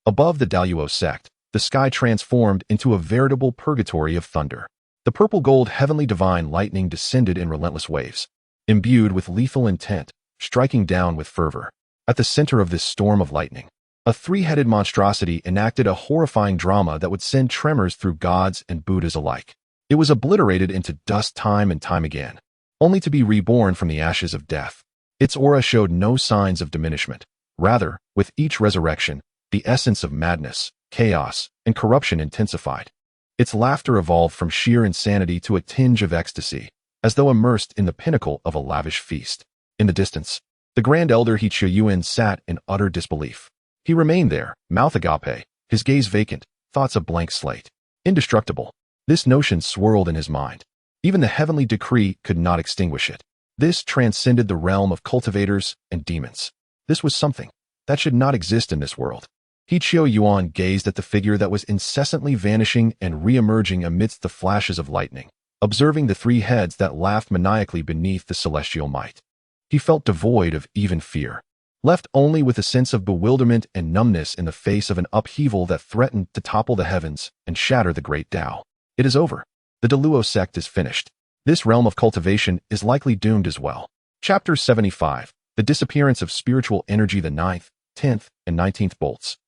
Above the Daluo sect, the sky transformed into a veritable purgatory of thunder. The purple-gold heavenly divine lightning descended in relentless waves, imbued with lethal intent, striking down with fervor. At the center of this storm of lightning, a three-headed monstrosity enacted a horrifying drama that would send tremors through gods and Buddhas alike. It was obliterated into dust time and time again, only to be reborn from the ashes of death. Its aura showed no signs of diminishment. Rather, with each resurrection, the essence of madness, chaos, and corruption intensified. Its laughter evolved from sheer insanity to a tinge of ecstasy, as though immersed in the pinnacle of a lavish feast. In the distance, the Grand Elder Quanzhen sat in utter disbelief. He remained there, mouth agape, his gaze vacant, thoughts a blank slate. Indestructible. This notion swirled in his mind. Even the heavenly decree could not extinguish it. This transcended the realm of cultivators and demons. This was something that should not exist in this world. Quanzhen gazed at the figure that was incessantly vanishing and re-emerging amidst the flashes of lightning, observing the three heads that laughed maniacally beneath the celestial might. He felt devoid of even fear, left only with a sense of bewilderment and numbness in the face of an upheaval that threatened to topple the heavens and shatter the great Tao. It is over. The Daluo sect is finished. This realm of cultivation is likely doomed as well. Chapter 75. The disappearance of spiritual energy. The 9th, 10th, and 19th bolts.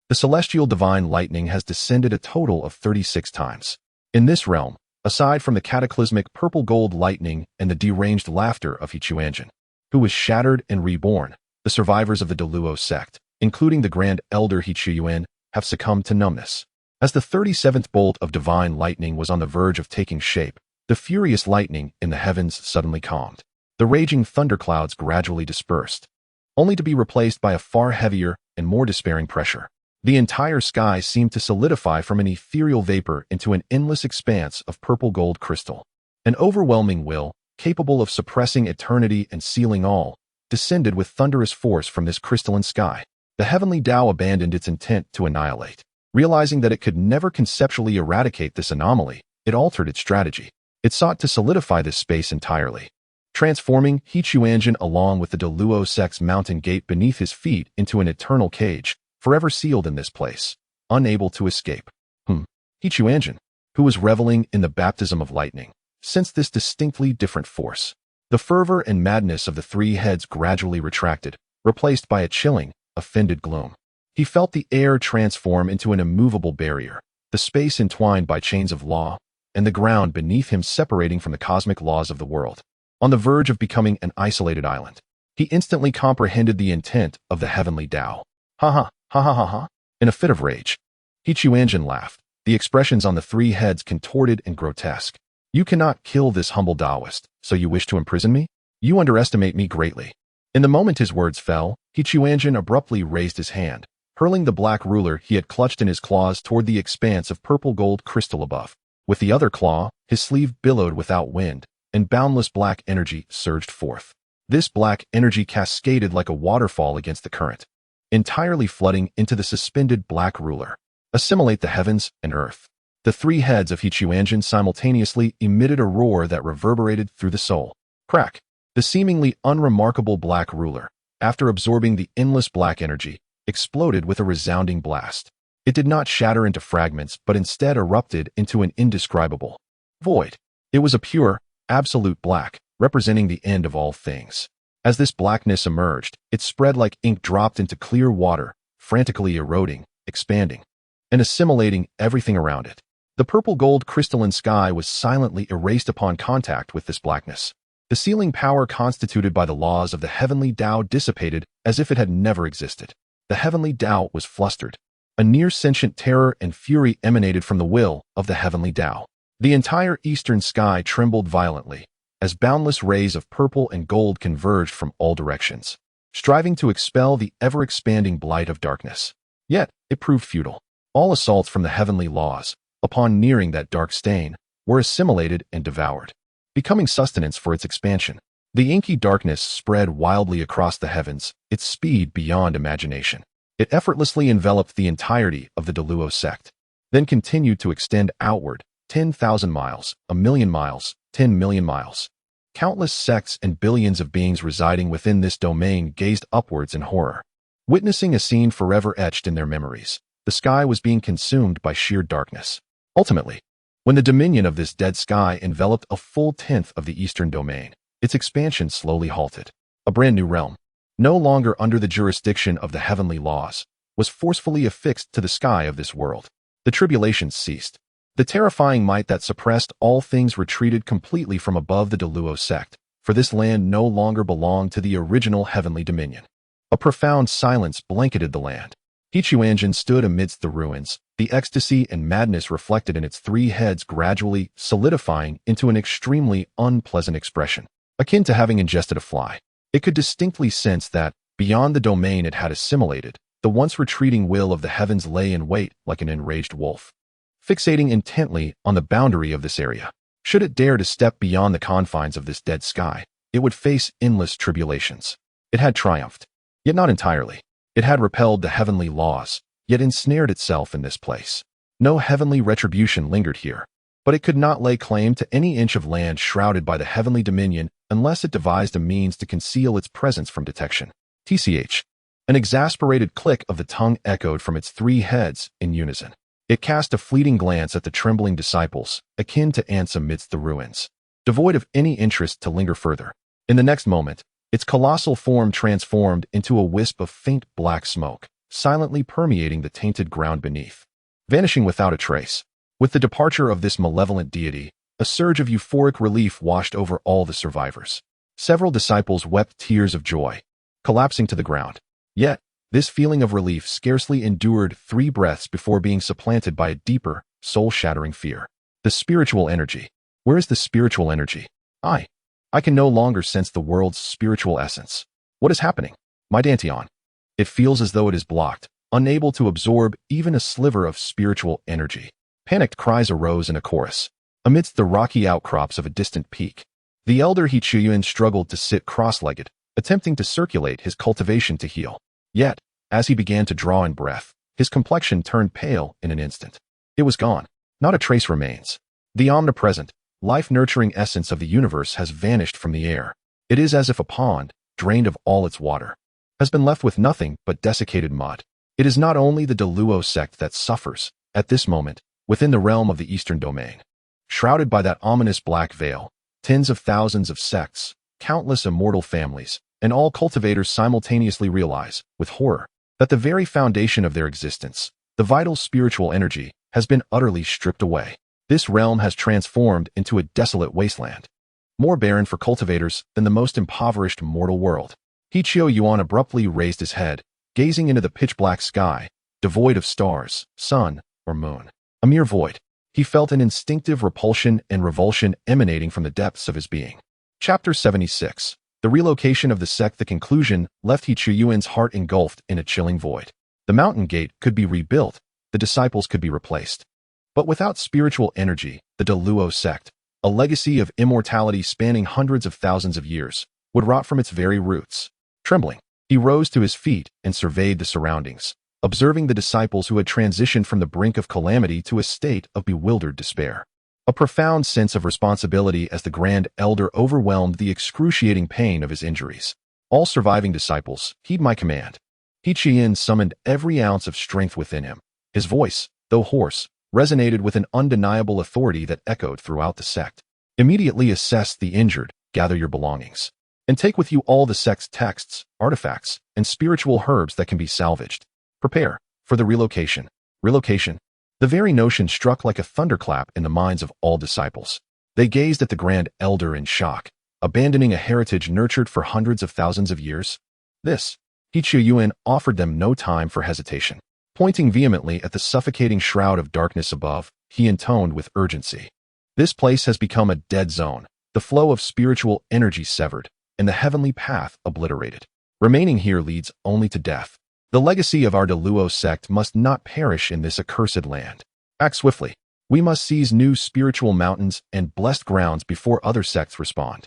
The celestial divine lightning has descended a total of 36 times. In this realm, aside from the cataclysmic purple-gold lightning and the deranged laughter of Quanzhen, who was shattered and reborn, the survivors of the Daluo sect, including the Grand Elder Quanzhen, have succumbed to numbness. As the 37th bolt of divine lightning was on the verge of taking shape, the furious lightning in the heavens suddenly calmed. The raging thunderclouds gradually dispersed, only to be replaced by a far heavier and more despairing pressure. The entire sky seemed to solidify from an ethereal vapor into an endless expanse of purple-gold crystal. An overwhelming will, capable of suppressing eternity and sealing all, descended with thunderous force from this crystalline sky. The heavenly Tao abandoned its intent to annihilate. Realizing that it could never conceptually eradicate this anomaly, it altered its strategy. It sought to solidify this space entirely, transforming Quanzhen along with the Daluo sect's mountain gate beneath his feet into an eternal cage, forever sealed in this place, unable to escape. Quanzhen, who was reveling in the baptism of lightning, sensed this distinctly different force. The fervor and madness of the three heads gradually retracted, replaced by a chilling, offended gloom. He felt the air transform into an immovable barrier, the space entwined by chains of law, and the ground beneath him separating from the cosmic laws of the world. On the verge of becoming an isolated island, he instantly comprehended the intent of the heavenly Tao. Ha ha, ha ha ha ha. In a fit of rage, Quanzhen laughed, the expressions on the three heads contorted and grotesque. You cannot kill this humble Taoist, so you wish to imprison me? You underestimate me greatly. In the moment his words fell, Quanzhen abruptly raised his hand, hurling the black ruler he had clutched in his claws toward the expanse of purple gold crystal above. With the other claw, his sleeve billowed without wind, and boundless black energy surged forth. This black energy cascaded like a waterfall against the current, entirely flooding into the suspended black ruler. Assimilate the heavens and earth. The three heads of Quanzhen simultaneously emitted a roar that reverberated through the soul. Crack! The seemingly unremarkable black ruler, after absorbing the endless black energy, exploded with a resounding blast. It did not shatter into fragments, but instead erupted into an indescribable void. It was a pure, absolute black, representing the end of all things. As this blackness emerged, it spread like ink dropped into clear water, frantically eroding, expanding, and assimilating everything around it. The purple gold crystalline sky was silently erased upon contact with this blackness. The sealing power constituted by the laws of the heavenly Tao dissipated as if it had never existed. The heavenly Tao was flustered. A near-sentient terror and fury emanated from the will of the heavenly Tao. The entire eastern sky trembled violently, as boundless rays of purple and gold converged from all directions, striving to expel the ever-expanding blight of darkness. Yet, it proved futile. All assaults from the heavenly laws, upon nearing that dark stain, were assimilated and devoured, becoming sustenance for its expansion. The inky darkness spread wildly across the heavens, its speed beyond imagination. It effortlessly enveloped the entirety of the Deluo sect, then continued to extend outward, 10,000 miles, 1,000,000 miles, 10 million miles. Countless sects and billions of beings residing within this domain gazed upwards in horror, witnessing a scene forever etched in their memories. The sky was being consumed by sheer darkness. Ultimately, when the dominion of this dead sky enveloped a full tenth of the eastern domain, its expansion slowly halted. A brand new realm, no longer under the jurisdiction of the heavenly laws, was forcefully affixed to the sky of this world. The tribulations ceased. The terrifying might that suppressed all things retreated completely from above the Deluo sect, for this land no longer belonged to the original heavenly dominion. A profound silence blanketed the land. Quanzhen stood amidst the ruins, the ecstasy and madness reflected in its three heads gradually solidifying into an extremely unpleasant expression, akin to having ingested a fly. It could distinctly sense that, beyond the domain it had assimilated, the once retreating will of the heavens lay in wait like an enraged wolf, fixating intently on the boundary of this area. Should it dare to step beyond the confines of this dead sky, it would face endless tribulations. It had triumphed, yet not entirely. It had repelled the heavenly laws, yet ensnared itself in this place. No heavenly retribution lingered here, but it could not lay claim to any inch of land shrouded by the heavenly dominion unless it devised a means to conceal its presence from detection. TCH. An exasperated click of the tongue echoed from its three heads in unison. It cast a fleeting glance at the trembling disciples, akin to ants amidst the ruins, devoid of any interest to linger further. In the next moment, its colossal form transformed into a wisp of faint black smoke, silently permeating the tainted ground beneath, vanishing without a trace. With the departure of this malevolent deity, a surge of euphoric relief washed over all the survivors. Several disciples wept tears of joy, collapsing to the ground. Yet, this feeling of relief scarcely endured 3 breaths before being supplanted by a deeper, soul-shattering fear. The spiritual energy. Where is the spiritual energy? I can no longer sense the world's spiritual essence. What is happening? My Dantian. It feels as though it is blocked, unable to absorb even a sliver of spiritual energy. Panicked cries arose in a chorus. Amidst the rocky outcrops of a distant peak, the elder Quanzhen struggled to sit cross-legged, attempting to circulate his cultivation to heal. Yet, as he began to draw in breath, his complexion turned pale in an instant. It was gone. Not a trace remains. The omnipresent, life-nurturing essence of the universe has vanished from the air. It is as if a pond, drained of all its water, has been left with nothing but desiccated mud. It is not only the Deluo sect that suffers, at this moment, within the realm of the eastern domain. Shrouded by that ominous black veil, tens of thousands of sects, countless immortal families, and all cultivators simultaneously realize, with horror, that the very foundation of their existence, the vital spiritual energy, has been utterly stripped away. This realm has transformed into a desolate wasteland, more barren for cultivators than the most impoverished mortal world. Hichio Yuan abruptly raised his head, gazing into the pitch-black sky, devoid of stars, sun, or moon. A mere void. He felt an instinctive repulsion and revulsion emanating from the depths of his being. Chapter 76. The relocation of the sect. The conclusion left Hichio Yuan's heart engulfed in a chilling void. The mountain gate could be rebuilt, the disciples could be replaced. But without spiritual energy, the Deluo sect, a legacy of immortality spanning hundreds of thousands of years, would rot from its very roots. Trembling, he rose to his feet and surveyed the surroundings, observing the disciples who had transitioned from the brink of calamity to a state of bewildered despair. A profound sense of responsibility as the Grand Elder overwhelmed the excruciating pain of his injuries. All surviving disciples, heed my command. Hichien summoned every ounce of strength within him. His voice, though hoarse, resonated with an undeniable authority that echoed throughout the sect. Immediately assess the injured, gather your belongings, and take with you all the sect's texts, artifacts, and spiritual herbs that can be salvaged. Prepare for the relocation. Relocation. The very notion struck like a thunderclap in the minds of all disciples. They gazed at the Grand Elder in shock, abandoning a heritage nurtured for hundreds of thousands of years. This, Hichio Yuan offered them no time for hesitation. Pointing vehemently at the suffocating shroud of darkness above, he intoned with urgency. This place has become a dead zone, the flow of spiritual energy severed, and the heavenly path obliterated. Remaining here leads only to death. The legacy of our Deluo sect must not perish in this accursed land. Act swiftly. We must seize new spiritual mountains and blessed grounds before other sects respond.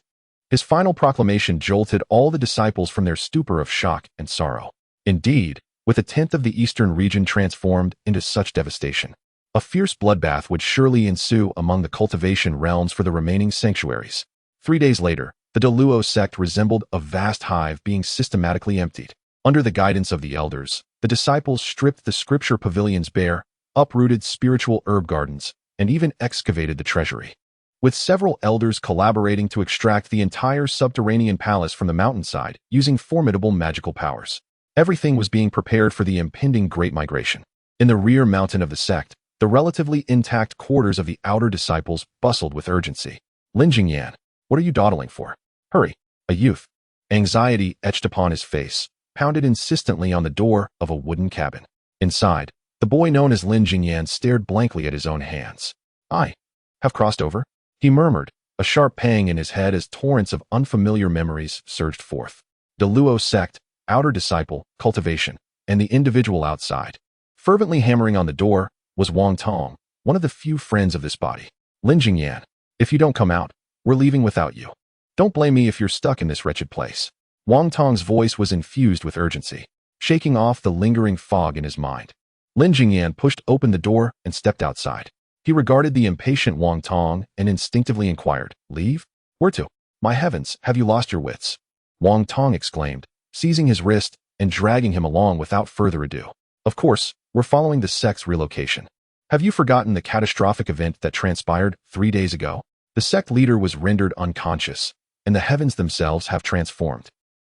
His final proclamation jolted all the disciples from their stupor of shock and sorrow. Indeed, with a tenth of the eastern region transformed into such devastation, a fierce bloodbath would surely ensue among the cultivation realms for the remaining sanctuaries. 3 days later, the Deluo sect resembled a vast hive being systematically emptied. Under the guidance of the elders, the disciples stripped the scripture pavilions bare, uprooted spiritual herb gardens, and even excavated the treasury. With several elders collaborating to extract the entire subterranean palace from the mountainside using formidable magical powers. Everything was being prepared for the impending Great Migration. In the rear mountain of the sect, the relatively intact quarters of the outer disciples bustled with urgency. Lin Jingyan, what are you dawdling for? Hurry. A youth, anxiety etched upon his face, pounded insistently on the door of a wooden cabin. Inside, the boy known as Lin Jingyan stared blankly at his own hands. I have crossed over, he murmured, a sharp pang in his head as torrents of unfamiliar memories surged forth. Deluo sect, outer disciple, cultivation, and the individual outside. Fervently hammering on the door was Wang Tong, one of the few friends of this body. Lin Jingyan, if you don't come out, we're leaving without you. Don't blame me if you're stuck in this wretched place. Wang Tong's voice was infused with urgency, shaking off the lingering fog in his mind. Lin Jingyan pushed open the door and stepped outside. He regarded the impatient Wang Tong and instinctively inquired, "Leave? Where to? My heavens, have you lost your wits?" Wang Tong exclaimed, seizing his wrist and dragging him along without further ado. "Of course, we're following the sect's relocation. Have you forgotten the catastrophic event that transpired 3 days ago? The sect leader was rendered unconscious, and the heavens themselves have transformed.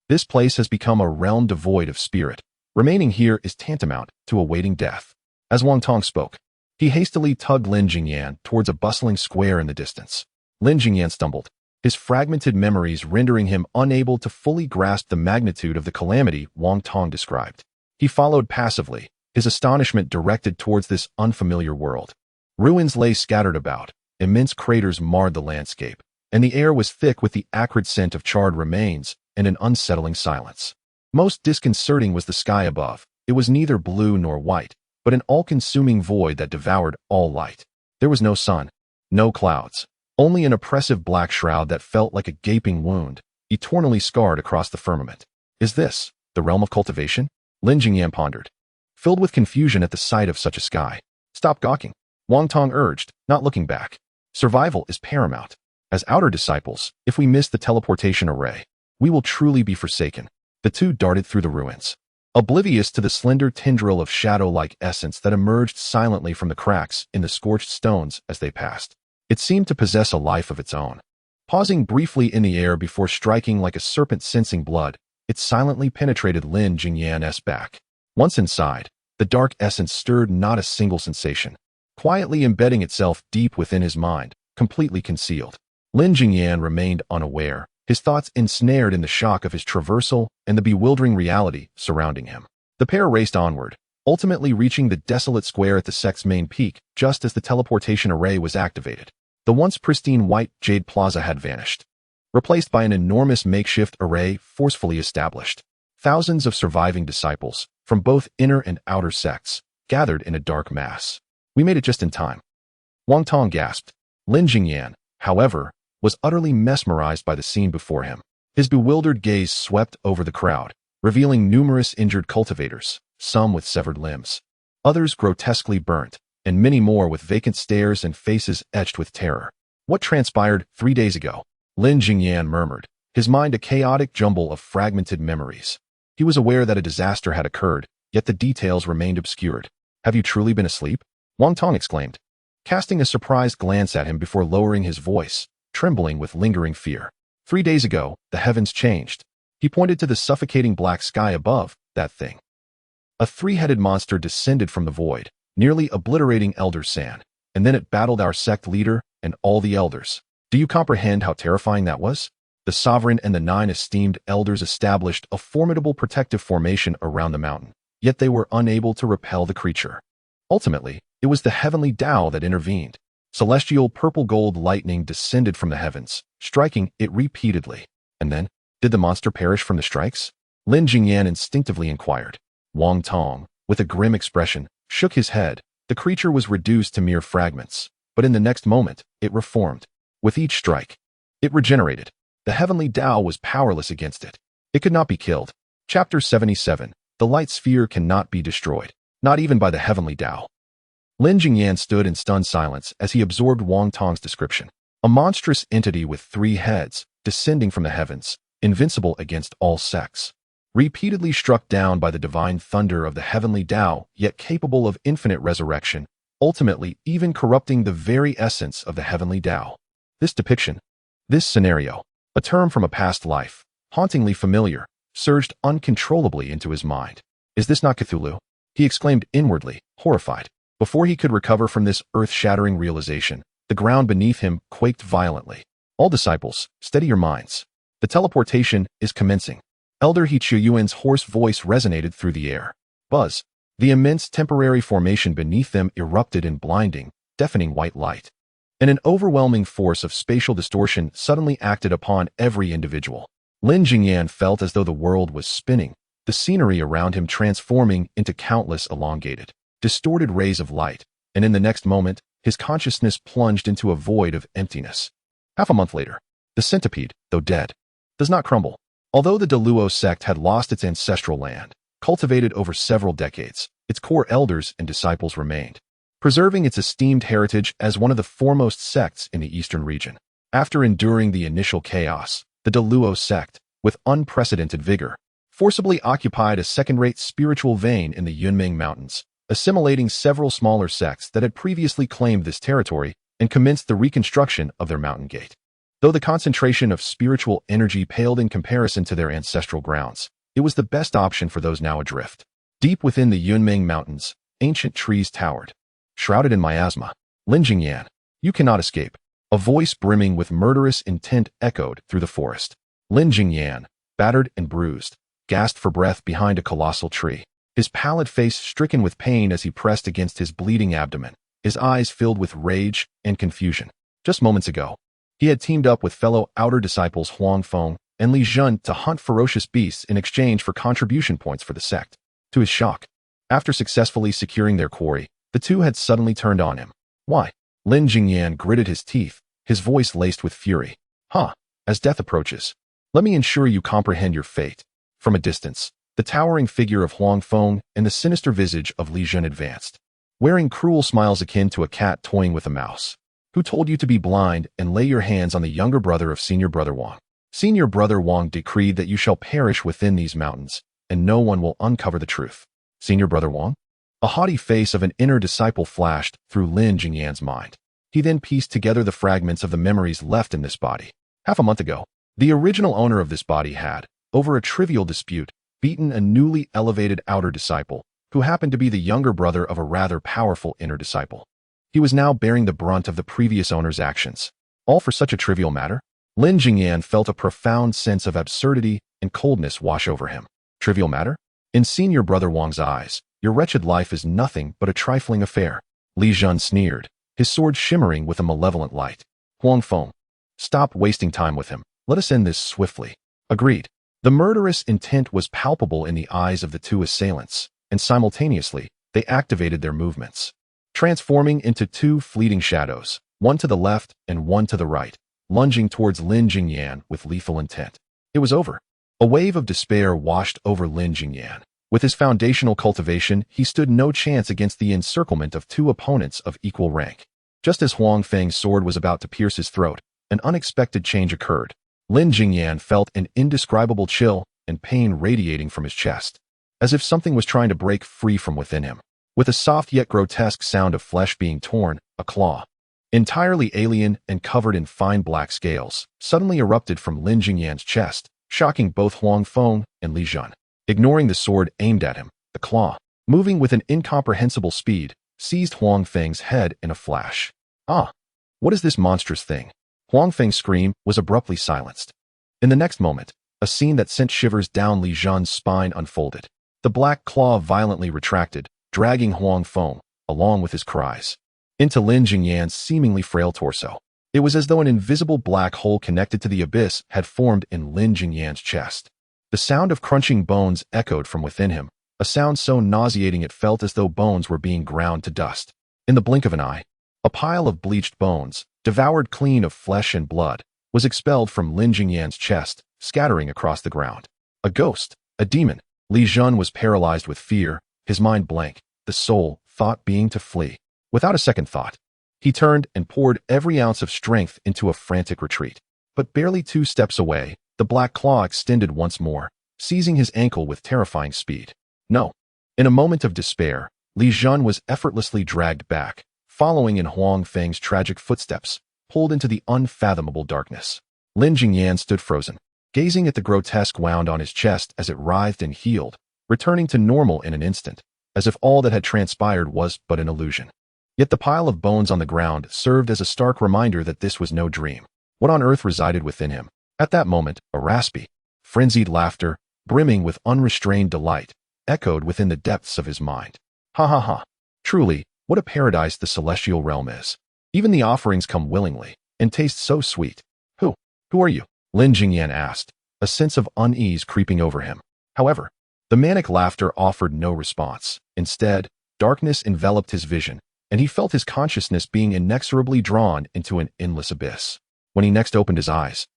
This place has become a realm devoid of spirit. Remaining here is tantamount to awaiting death." As Wang Tong spoke, he hastily tugged Lin Jingyan towards a bustling square in the distance. Lin Jingyan stumbled, his fragmented memories rendering him unable to fully grasp the magnitude of the calamity Wang Tong described. He followed passively, his astonishment directed towards this unfamiliar world. Ruins lay scattered about, immense craters marred the landscape, and the air was thick with the acrid scent of charred remains and an unsettling silence. Most disconcerting was the sky above. It was neither blue nor white, but an all-consuming void that devoured all light. There was no sun, no clouds, only an oppressive black shroud that felt like a gaping wound, eternally scarred across the firmament. Is this the realm of cultivation? Lin Jingyan pondered, filled with confusion at the sight of such a sky. Stop gawking, Wang Tong urged, not looking back. Survival is paramount. As outer disciples, if we miss the teleportation array, we will truly be forsaken. The two darted through the ruins, oblivious to the slender tendril of shadow-like essence that emerged silently from the cracks in the scorched stones as they passed. It seemed to possess a life of its own. Pausing briefly in the air before striking like a serpent sensing blood, it silently penetrated Lin Jingyan's back. Once inside, the dark essence stirred not a single sensation, quietly embedding itself deep within his mind, completely concealed. Lin Jingyan remained unaware, his thoughts ensnared in the shock of his traversal and the bewildering reality surrounding him. The pair raced onward, ultimately reaching the desolate square at the sect's main peak just as the teleportation array was activated. The once pristine white jade plaza had vanished, replaced by an enormous makeshift array forcefully established. Thousands of surviving disciples, from both inner and outer sects, gathered in a dark mass. We made it just in time. Wang Tong gasped. Lin Jingyan, however, was utterly mesmerized by the scene before him. His bewildered gaze swept over the crowd, revealing numerous injured cultivators, some with severed limbs, others grotesquely burnt, and many more with vacant stares and faces etched with terror. What transpired 3 days ago? Lin Jingyan murmured, his mind a chaotic jumble of fragmented memories. He was aware that a disaster had occurred, yet the details remained obscured. Have you truly been asleep? Wang Tong exclaimed, casting a surprised glance at him before lowering his voice, trembling with lingering fear. 3 days ago, the heavens changed. He pointed to the suffocating black sky above, that thing. A three-headed monster descended from the void, nearly obliterating Elder San, and then it battled our sect leader and all the elders. Do you comprehend how terrifying that was? The sovereign and the 9 esteemed elders established a formidable protective formation around the mountain, yet they were unable to repel the creature. Ultimately, it was the heavenly Tao that intervened. Celestial purple-gold lightning descended from the heavens, striking it repeatedly. And then, did the monster perish from the strikes? Lin Jingyan instinctively inquired. Wang Tong, with a grim expression, shook his head. The creature was reduced to mere fragments, but in the next moment, it reformed. With each strike, it regenerated. The heavenly Tao was powerless against it. It could not be killed. Chapter 77. The light sphere cannot be destroyed, not even by the heavenly Tao. Lin Jingyan stood in stunned silence as he absorbed Wang Tong's description. A monstrous entity with 3 heads, descending from the heavens, invincible against all sects. Repeatedly struck down by the divine thunder of the heavenly Tao, yet capable of infinite resurrection, ultimately even corrupting the very essence of the heavenly Tao. This depiction, this scenario, a term from a past life, hauntingly familiar, surged uncontrollably into his mind. Is this not Cthulhu? He exclaimed inwardly, horrified. Before he could recover from this earth-shattering realization, the ground beneath him quaked violently. All disciples, steady your minds. The teleportation is commencing. Elder He Chuyuan's hoarse voice resonated through the air. Buzz. The immense temporary formation beneath them erupted in blinding, deafening white light. And an overwhelming force of spatial distortion suddenly acted upon every individual. Lin Jingyan felt as though the world was spinning, the scenery around him transforming into countless elongated, distorted rays of light, and in the next moment, his consciousness plunged into a void of emptiness. Half a month later, the centipede, though dead, does not crumble. Although the Deluo sect had lost its ancestral land, cultivated over several decades, its core elders and disciples remained, preserving its esteemed heritage as one of the foremost sects in the eastern region. After enduring the initial chaos, the Deluo sect, with unprecedented vigor, forcibly occupied a second-rate spiritual vein in the Yunming Mountains, assimilating several smaller sects that had previously claimed this territory and commenced the reconstruction of their mountain gate. Though the concentration of spiritual energy paled in comparison to their ancestral grounds, it was the best option for those now adrift. Deep within the Yunming Mountains, ancient trees towered, shrouded in miasma. Lin Jingyan, you cannot escape. A voice brimming with murderous intent echoed through the forest. Lin Jingyan, battered and bruised, gasped for breath behind a colossal tree, his pallid face stricken with pain as he pressed against his bleeding abdomen, his eyes filled with rage and confusion. Just moments ago, he had teamed up with fellow outer disciples Huang Feng and Li Zhen to hunt ferocious beasts in exchange for contribution points for the sect. To his shock, after successfully securing their quarry, the two had suddenly turned on him. Why? Lin Jingyan gritted his teeth, his voice laced with fury. As death approaches, let me ensure you comprehend your fate. From a distance, the towering figure of Huang Feng and the sinister visage of Li Zhen advanced, wearing cruel smiles akin to a cat toying with a mouse. Who told you to be blind and lay your hands on the younger brother of Senior Brother Wang? Senior Brother Wang decreed that you shall perish within these mountains, and no one will uncover the truth. Senior Brother Wang? A haughty face of an inner disciple flashed through Lin Jingyan's mind. He then pieced together the fragments of the memories left in this body. Half a month ago, the original owner of this body had, over a trivial dispute, beaten a newly elevated outer disciple, who happened to be the younger brother of a rather powerful inner disciple. He was now bearing the brunt of the previous owner's actions. All for such a trivial matter? Lin Jingyan felt a profound sense of absurdity and coldness wash over him. Trivial matter? In senior brother Wang's eyes, your wretched life is nothing but a trifling affair. Li Jun sneered, his sword shimmering with a malevolent light. Huang Feng, stop wasting time with him. Let us end this swiftly. Agreed. The murderous intent was palpable in the eyes of the two assailants, and simultaneously, they activated their movements, transforming into two fleeting shadows, one to the left and one to the right, lunging towards Lin Jingyan with lethal intent. It was over. A wave of despair washed over Lin Jingyan. With his foundational cultivation, he stood no chance against the encirclement of two opponents of equal rank. Just as Huang Feng's sword was about to pierce his throat, an unexpected change occurred. Lin Jingyan felt an indescribable chill and pain radiating from his chest, as if something was trying to break free from within him. With a soft yet grotesque sound of flesh being torn, a claw, entirely alien and covered in fine black scales, suddenly erupted from Lin Jingyan's chest, shocking both Huang Feng and Li Jun. Ignoring the sword aimed at him, the claw, moving with an incomprehensible speed, seized Huang Feng's head in a flash. Ah! What is this monstrous thing? Huang Feng's scream was abruptly silenced. In the next moment, a scene that sent shivers down Li Jun's spine unfolded. The black claw violently retracted, dragging Huang Feng, along with his cries, into Lin Jingyan's seemingly frail torso. It was as though an invisible black hole connected to the abyss had formed in Lin Jingyan's chest. The sound of crunching bones echoed from within him, a sound so nauseating it felt as though bones were being ground to dust. In the blink of an eye, a pile of bleached bones, devoured clean of flesh and blood, was expelled from Lin Jingyan's chest, scattering across the ground. A ghost, a demon. Li Jun was paralyzed with fear, his mind blank, the sole thought being to flee. Without a second thought, he turned and poured every ounce of strength into a frantic retreat. But barely 2 steps away, the black claw extended once more, seizing his ankle with terrifying speed. No. In a moment of despair, Li Jun was effortlessly dragged back, following in Huang Feng's tragic footsteps, pulled into the unfathomable darkness. Lin Jingyan stood frozen, gazing at the grotesque wound on his chest as it writhed and healed, returning to normal in an instant, as if all that had transpired was but an illusion. Yet the pile of bones on the ground served as a stark reminder that this was no dream. What on earth resided within him? At that moment, a raspy, frenzied laughter, brimming with unrestrained delight, echoed within the depths of his mind. Ha ha ha. Truly, what a paradise the celestial realm is. Even the offerings come willingly, and taste so sweet. Who are you? Lin Jingyan asked, a sense of unease creeping over him. However, the manic laughter offered no response. Instead, darkness enveloped his vision, and he felt his consciousness being inexorably drawn into an endless abyss. When he next opened his eyes,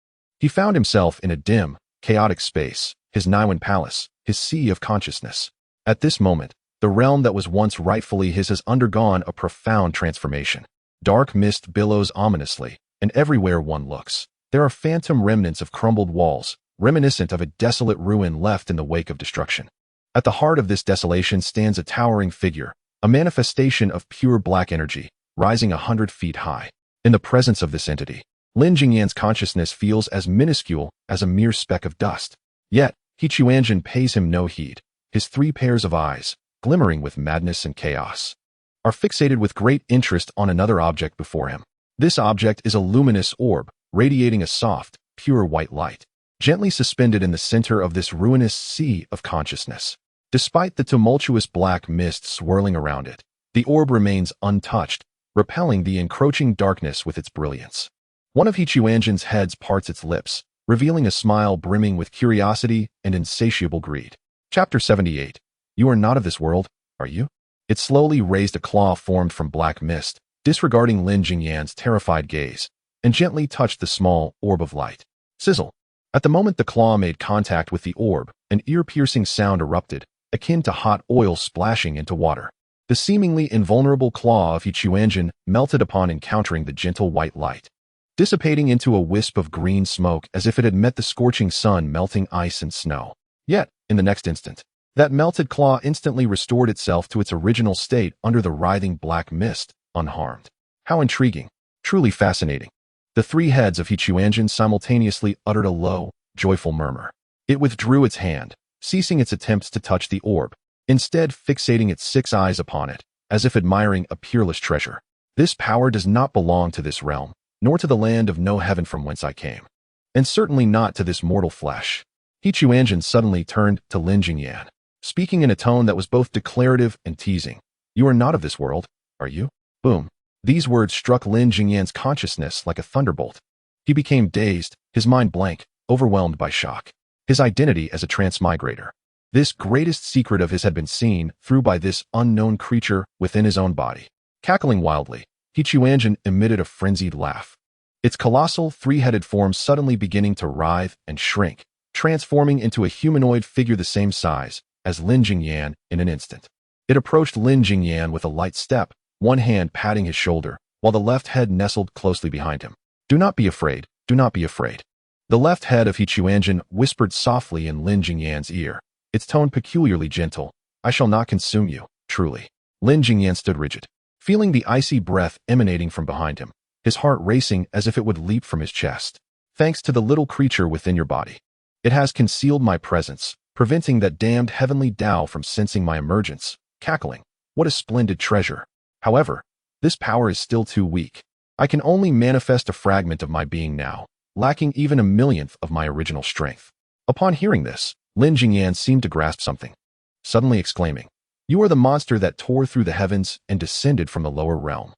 he found himself in a dim, chaotic space, his Niwen palace, his sea of consciousness. At this moment, the realm that was once rightfully his has undergone a profound transformation. Dark mist billows ominously, and everywhere one looks, there are phantom remnants of crumbled walls, reminiscent of a desolate ruin left in the wake of destruction. At the heart of this desolation stands a towering figure, a manifestation of pure black energy, rising 100 feet high. In the presence of this entity, Lin Jingyan's consciousness feels as minuscule as a mere speck of dust. Yet, Quanzhen pays him no heed. His 3 pairs of eyes, glimmering with madness and chaos, are fixated with great interest on another object before him. This object is a luminous orb, radiating a soft, pure white light, gently suspended in the center of this ruinous sea of consciousness. Despite the tumultuous black mist swirling around it, the orb remains untouched, repelling the encroaching darkness with its brilliance. One of Quanzhen's heads parts its lips, revealing a smile brimming with curiosity and insatiable greed. Chapter 78. You are not of this world, are you? It slowly raised a claw formed from black mist, disregarding Lin Jingyan's terrified gaze, and gently touched the small orb of light. Sizzle. At the moment the claw made contact with the orb, an ear-piercing sound erupted, akin to hot oil splashing into water. The seemingly invulnerable claw of Quanzhen melted upon encountering the gentle white light, dissipating into a wisp of green smoke as if it had met the scorching sun melting ice and snow. Yet, in the next instant, that melted claw instantly restored itself to its original state under the writhing black mist, unharmed. How intriguing. Truly fascinating. The 3 heads of Quanzhen simultaneously uttered a low, joyful murmur. It withdrew its hand, ceasing its attempts to touch the orb, instead fixating its 6 eyes upon it, as if admiring a peerless treasure. This power does not belong to this realm, nor to the land of no heaven from whence I came, and certainly not to this mortal flesh. Quanzhen suddenly turned to Lin Jingyan, speaking in a tone that was both declarative and teasing. You are not of this world, are you? Boom. These words struck Lin Jingyan's consciousness like a thunderbolt. He became dazed, his mind blank, overwhelmed by shock. His identity as a transmigrator. This greatest secret of his had been seen through by this unknown creature within his own body. Cackling wildly, Quanzhen emitted a frenzied laugh. Its colossal, 3-headed form suddenly beginning to writhe and shrink, transforming into a humanoid figure the same size as Lin Jingyan in an instant. It approached Lin Jingyan with a light step, one hand patting his shoulder, while the left head nestled closely behind him. Do not be afraid, do not be afraid. The left head of Quanzhen whispered softly in Lin Jingyan's ear, its tone peculiarly gentle. I shall not consume you, truly. Lin Jingyan stood rigid, feeling the icy breath emanating from behind him, his heart racing as if it would leap from his chest. Thanks to the little creature within your body. It has concealed my presence, preventing that damned heavenly Tao from sensing my emergence. Cackling. What a splendid treasure. However, this power is still too weak. I can only manifest a fragment of my being now, lacking even a millionth of my original strength. Upon hearing this, Lin Jingyan seemed to grasp something, suddenly exclaiming, You are the monster that tore through the heavens and descended from the lower realm.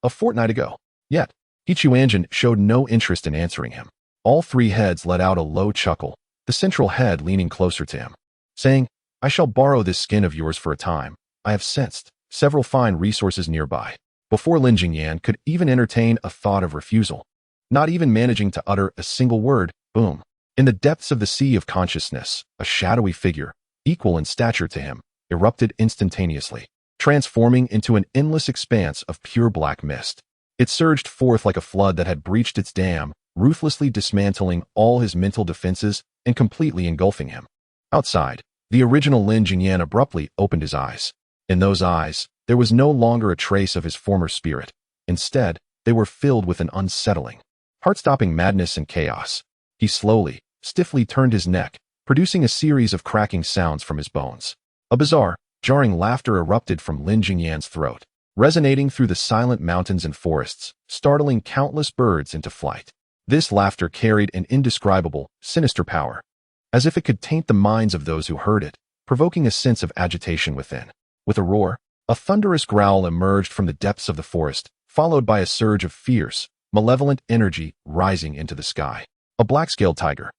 A fortnight ago. Yet, Quanzhen showed no interest in answering him. All 3 heads let out a low chuckle, the central head leaning closer to him, saying, I shall borrow this skin of yours for a time. I have sensed several fine resources nearby. Before Lin Jingyan could even entertain a thought of refusal, not even managing to utter a single word, boom. In the depths of the sea of consciousness, a shadowy figure, equal in stature to him, erupted instantaneously, transforming into an endless expanse of pure black mist. It surged forth like a flood that had breached its dam, ruthlessly dismantling all his mental defenses and completely engulfing him. Outside, the original Lin Jingyan abruptly opened his eyes. In those eyes, there was no longer a trace of his former spirit. Instead, they were filled with an unsettling, heart-stopping madness and chaos. He slowly, stiffly turned his neck, producing a series of cracking sounds from his bones. A bizarre, jarring laughter erupted from Lin Jingyan's throat, resonating through the silent mountains and forests, startling countless birds into flight. This laughter carried an indescribable, sinister power, as if it could taint the minds of those who heard it, provoking a sense of agitation within. With a roar, a thunderous growl emerged from the depths of the forest, followed by a surge of fierce, malevolent energy rising into the sky. A black-scaled tiger,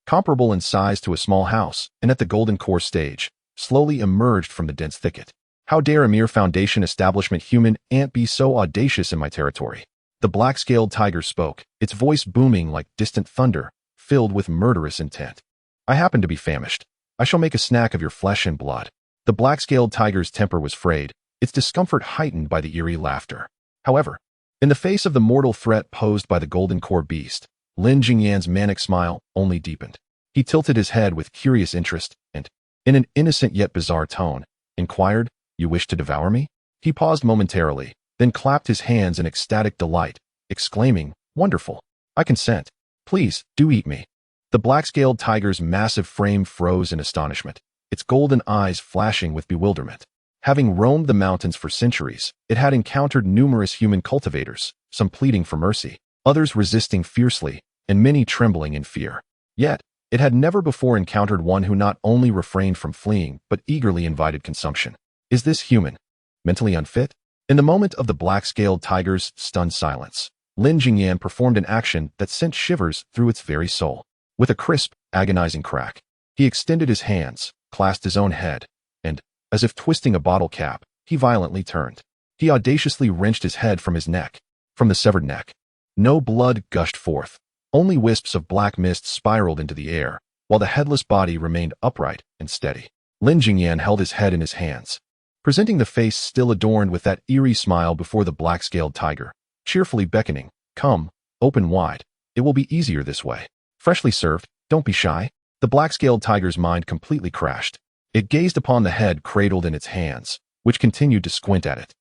comparable in size to a small house and at the golden core stage, slowly emerged from the dense thicket. How dare a mere foundation establishment human ant be so audacious in my territory? The black-scaled tiger spoke, its voice booming like distant thunder, filled with murderous intent. I happen to be famished. I shall make a snack of your flesh and blood. The black-scaled tiger's temper was frayed, its discomfort heightened by the eerie laughter. However, in the face of the mortal threat posed by the golden core beast, Lin Jingyan's manic smile only deepened. He tilted his head with curious interest and, in an innocent yet bizarre tone, inquired, You wish to devour me? He paused momentarily, then clapped his hands in ecstatic delight, exclaiming, Wonderful! I consent. Please, do eat me. The black-scaled tiger's massive frame froze in astonishment, its golden eyes flashing with bewilderment. Having roamed the mountains for centuries, it had encountered numerous human cultivators, some pleading for mercy, others resisting fiercely, and many trembling in fear. Yet, it had never before encountered one who not only refrained from fleeing, but eagerly invited consumption. Is this human? Mentally unfit? In the moment of the black-scaled tiger's stunned silence, Lin Jingyan performed an action that sent shivers through its very soul. With a crisp, agonizing crack, he extended his hands, clasped his own head, and, as if twisting a bottle cap, he violently turned. He audaciously wrenched his head from his neck. From the severed neck, no blood gushed forth. Only wisps of black mist spiraled into the air, while the headless body remained upright and steady. Lin Jingyan held his head in his hands, presenting the face still adorned with that eerie smile before the black-scaled tiger, cheerfully beckoning, Come, open wide. It will be easier this way. Freshly served, don't be shy. The black-scaled tiger's mind completely crashed. It gazed upon the head cradled in its hands, which continued to squint at it.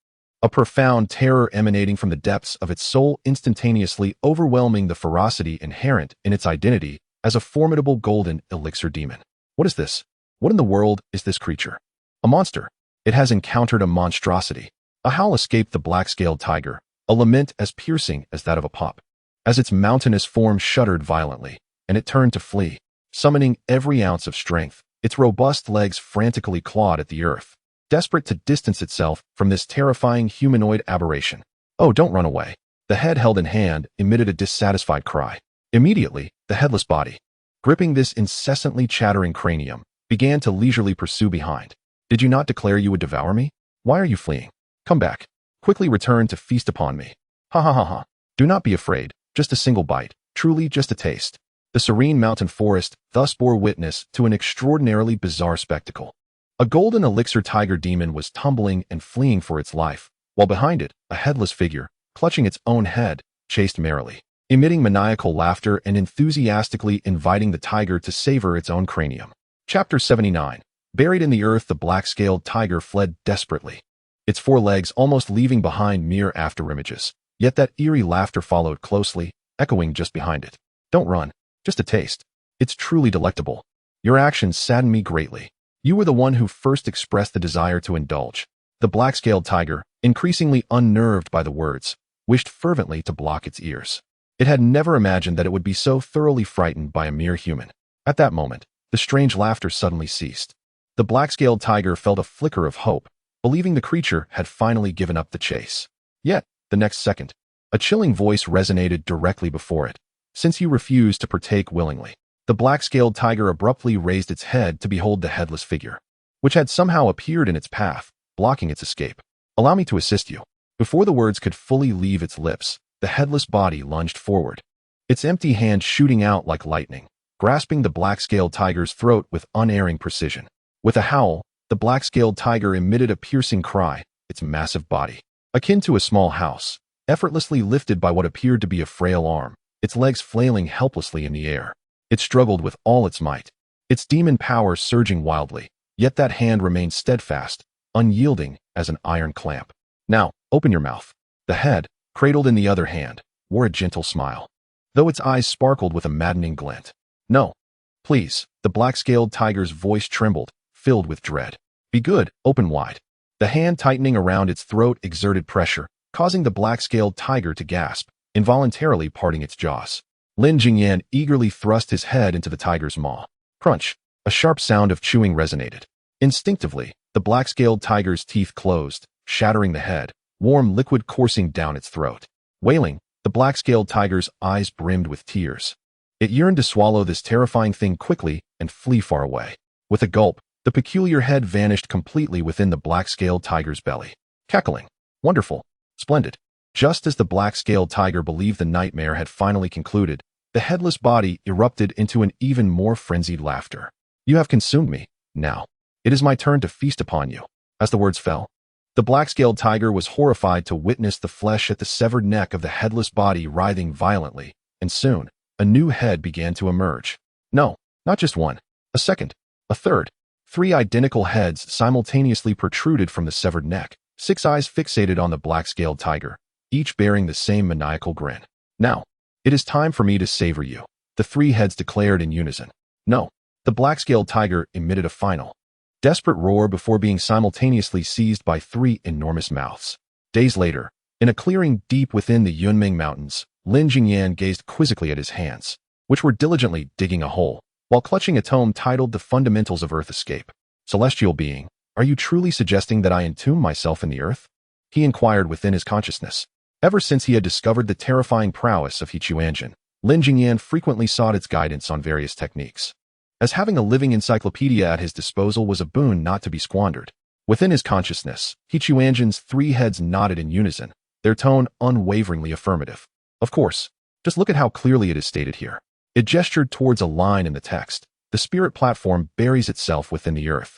A profound terror emanating from the depths of its soul instantaneously overwhelming the ferocity inherent in its identity as a formidable golden elixir demon. What is this? What in the world is this creature? A monster. It has encountered a monstrosity. A howl escaped the black-scaled tiger, a lament as piercing as that of a pup. As its mountainous form shuddered violently, and it turned to flee, summoning every ounce of strength, its robust legs frantically clawed at the earth, desperate to distance itself from this terrifying humanoid aberration. Oh, don't run away. The head held in hand emitted a dissatisfied cry. Immediately, the headless body, gripping this incessantly chattering cranium, began to leisurely pursue behind. Did you not declare you would devour me? Why are you fleeing? Come back. Quickly return to feast upon me. Ha ha ha ha. Do not be afraid. Just a single bite. Truly just a taste. The serene mountain forest thus bore witness to an extraordinarily bizarre spectacle. A golden elixir tiger demon was tumbling and fleeing for its life, while behind it, a headless figure, clutching its own head, chased merrily, emitting maniacal laughter and enthusiastically inviting the tiger to savor its own cranium. Chapter 79. Buried in the earth, the black-scaled tiger fled desperately, its four legs almost leaving behind mere afterimages. Yet that eerie laughter followed closely, echoing just behind it. Don't run. Just a taste. It's truly delectable. Your actions sadden me greatly. You were the one who first expressed the desire to indulge. The black-scaled tiger, increasingly unnerved by the words, wished fervently to block its ears. It had never imagined that it would be so thoroughly frightened by a mere human. At that moment, the strange laughter suddenly ceased. The black-scaled tiger felt a flicker of hope, believing the creature had finally given up the chase. Yet, the next second, a chilling voice resonated directly before it. Since you refuse to partake willingly. The black-scaled tiger abruptly raised its head to behold the headless figure, which had somehow appeared in its path, blocking its escape. Allow me to assist you. Before the words could fully leave its lips, the headless body lunged forward, its empty hand shooting out like lightning, grasping the black-scaled tiger's throat with unerring precision. With a howl, the black-scaled tiger emitted a piercing cry, its massive body, akin to a small house, effortlessly lifted by what appeared to be a frail arm, its legs flailing helplessly in the air. It struggled with all its might, its demon power surging wildly, yet that hand remained steadfast, unyielding as an iron clamp. Now, open your mouth. The head, cradled in the other hand, wore a gentle smile, though its eyes sparkled with a maddening glint. No. Please, the black-scaled tiger's voice trembled, filled with dread. Be good, open wide. The hand tightening around its throat exerted pressure, causing the black-scaled tiger to gasp, involuntarily parting its jaws. Lin Jingyan eagerly thrust his head into the tiger's maw. Crunch! A sharp sound of chewing resonated. Instinctively, the black-scaled tiger's teeth closed, shattering the head, warm liquid coursing down its throat. Wailing, the black-scaled tiger's eyes brimmed with tears. It yearned to swallow this terrifying thing quickly and flee far away. With a gulp, the peculiar head vanished completely within the black-scaled tiger's belly. Cackling. Wonderful. Splendid. Just as the black-scaled tiger believed the nightmare had finally concluded, the headless body erupted into an even more frenzied laughter. You have consumed me. Now, it is my turn to feast upon you. As the words fell, the black-scaled tiger was horrified to witness the flesh at the severed neck of the headless body writhing violently, and soon, a new head began to emerge. No, not just one. A second. A third. 3 identical heads simultaneously protruded from the severed neck, 6 eyes fixated on the black-scaled tiger, each bearing the same maniacal grin. Now, it is time for me to savor you, the 3 heads declared in unison. No, the black-scaled tiger emitted a final, desperate roar before being simultaneously seized by 3 enormous mouths. Days later, in a clearing deep within the Yunming Mountains, Lin Jingyan gazed quizzically at his hands, which were diligently digging a hole, while clutching a tome titled The Fundamentals of Earth Escape. Celestial being, are you truly suggesting that I entomb myself in the earth? He inquired within his consciousness. Ever since he had discovered the terrifying prowess of Quanzhen, Lin Jingyan frequently sought its guidance on various techniques, as having a living encyclopedia at his disposal was a boon not to be squandered. Within his consciousness, Quanzhen's 3 heads nodded in unison, their tone unwaveringly affirmative. Of course, just look at how clearly it is stated here. It gestured towards a line in the text. The spirit platform buries itself within the earth.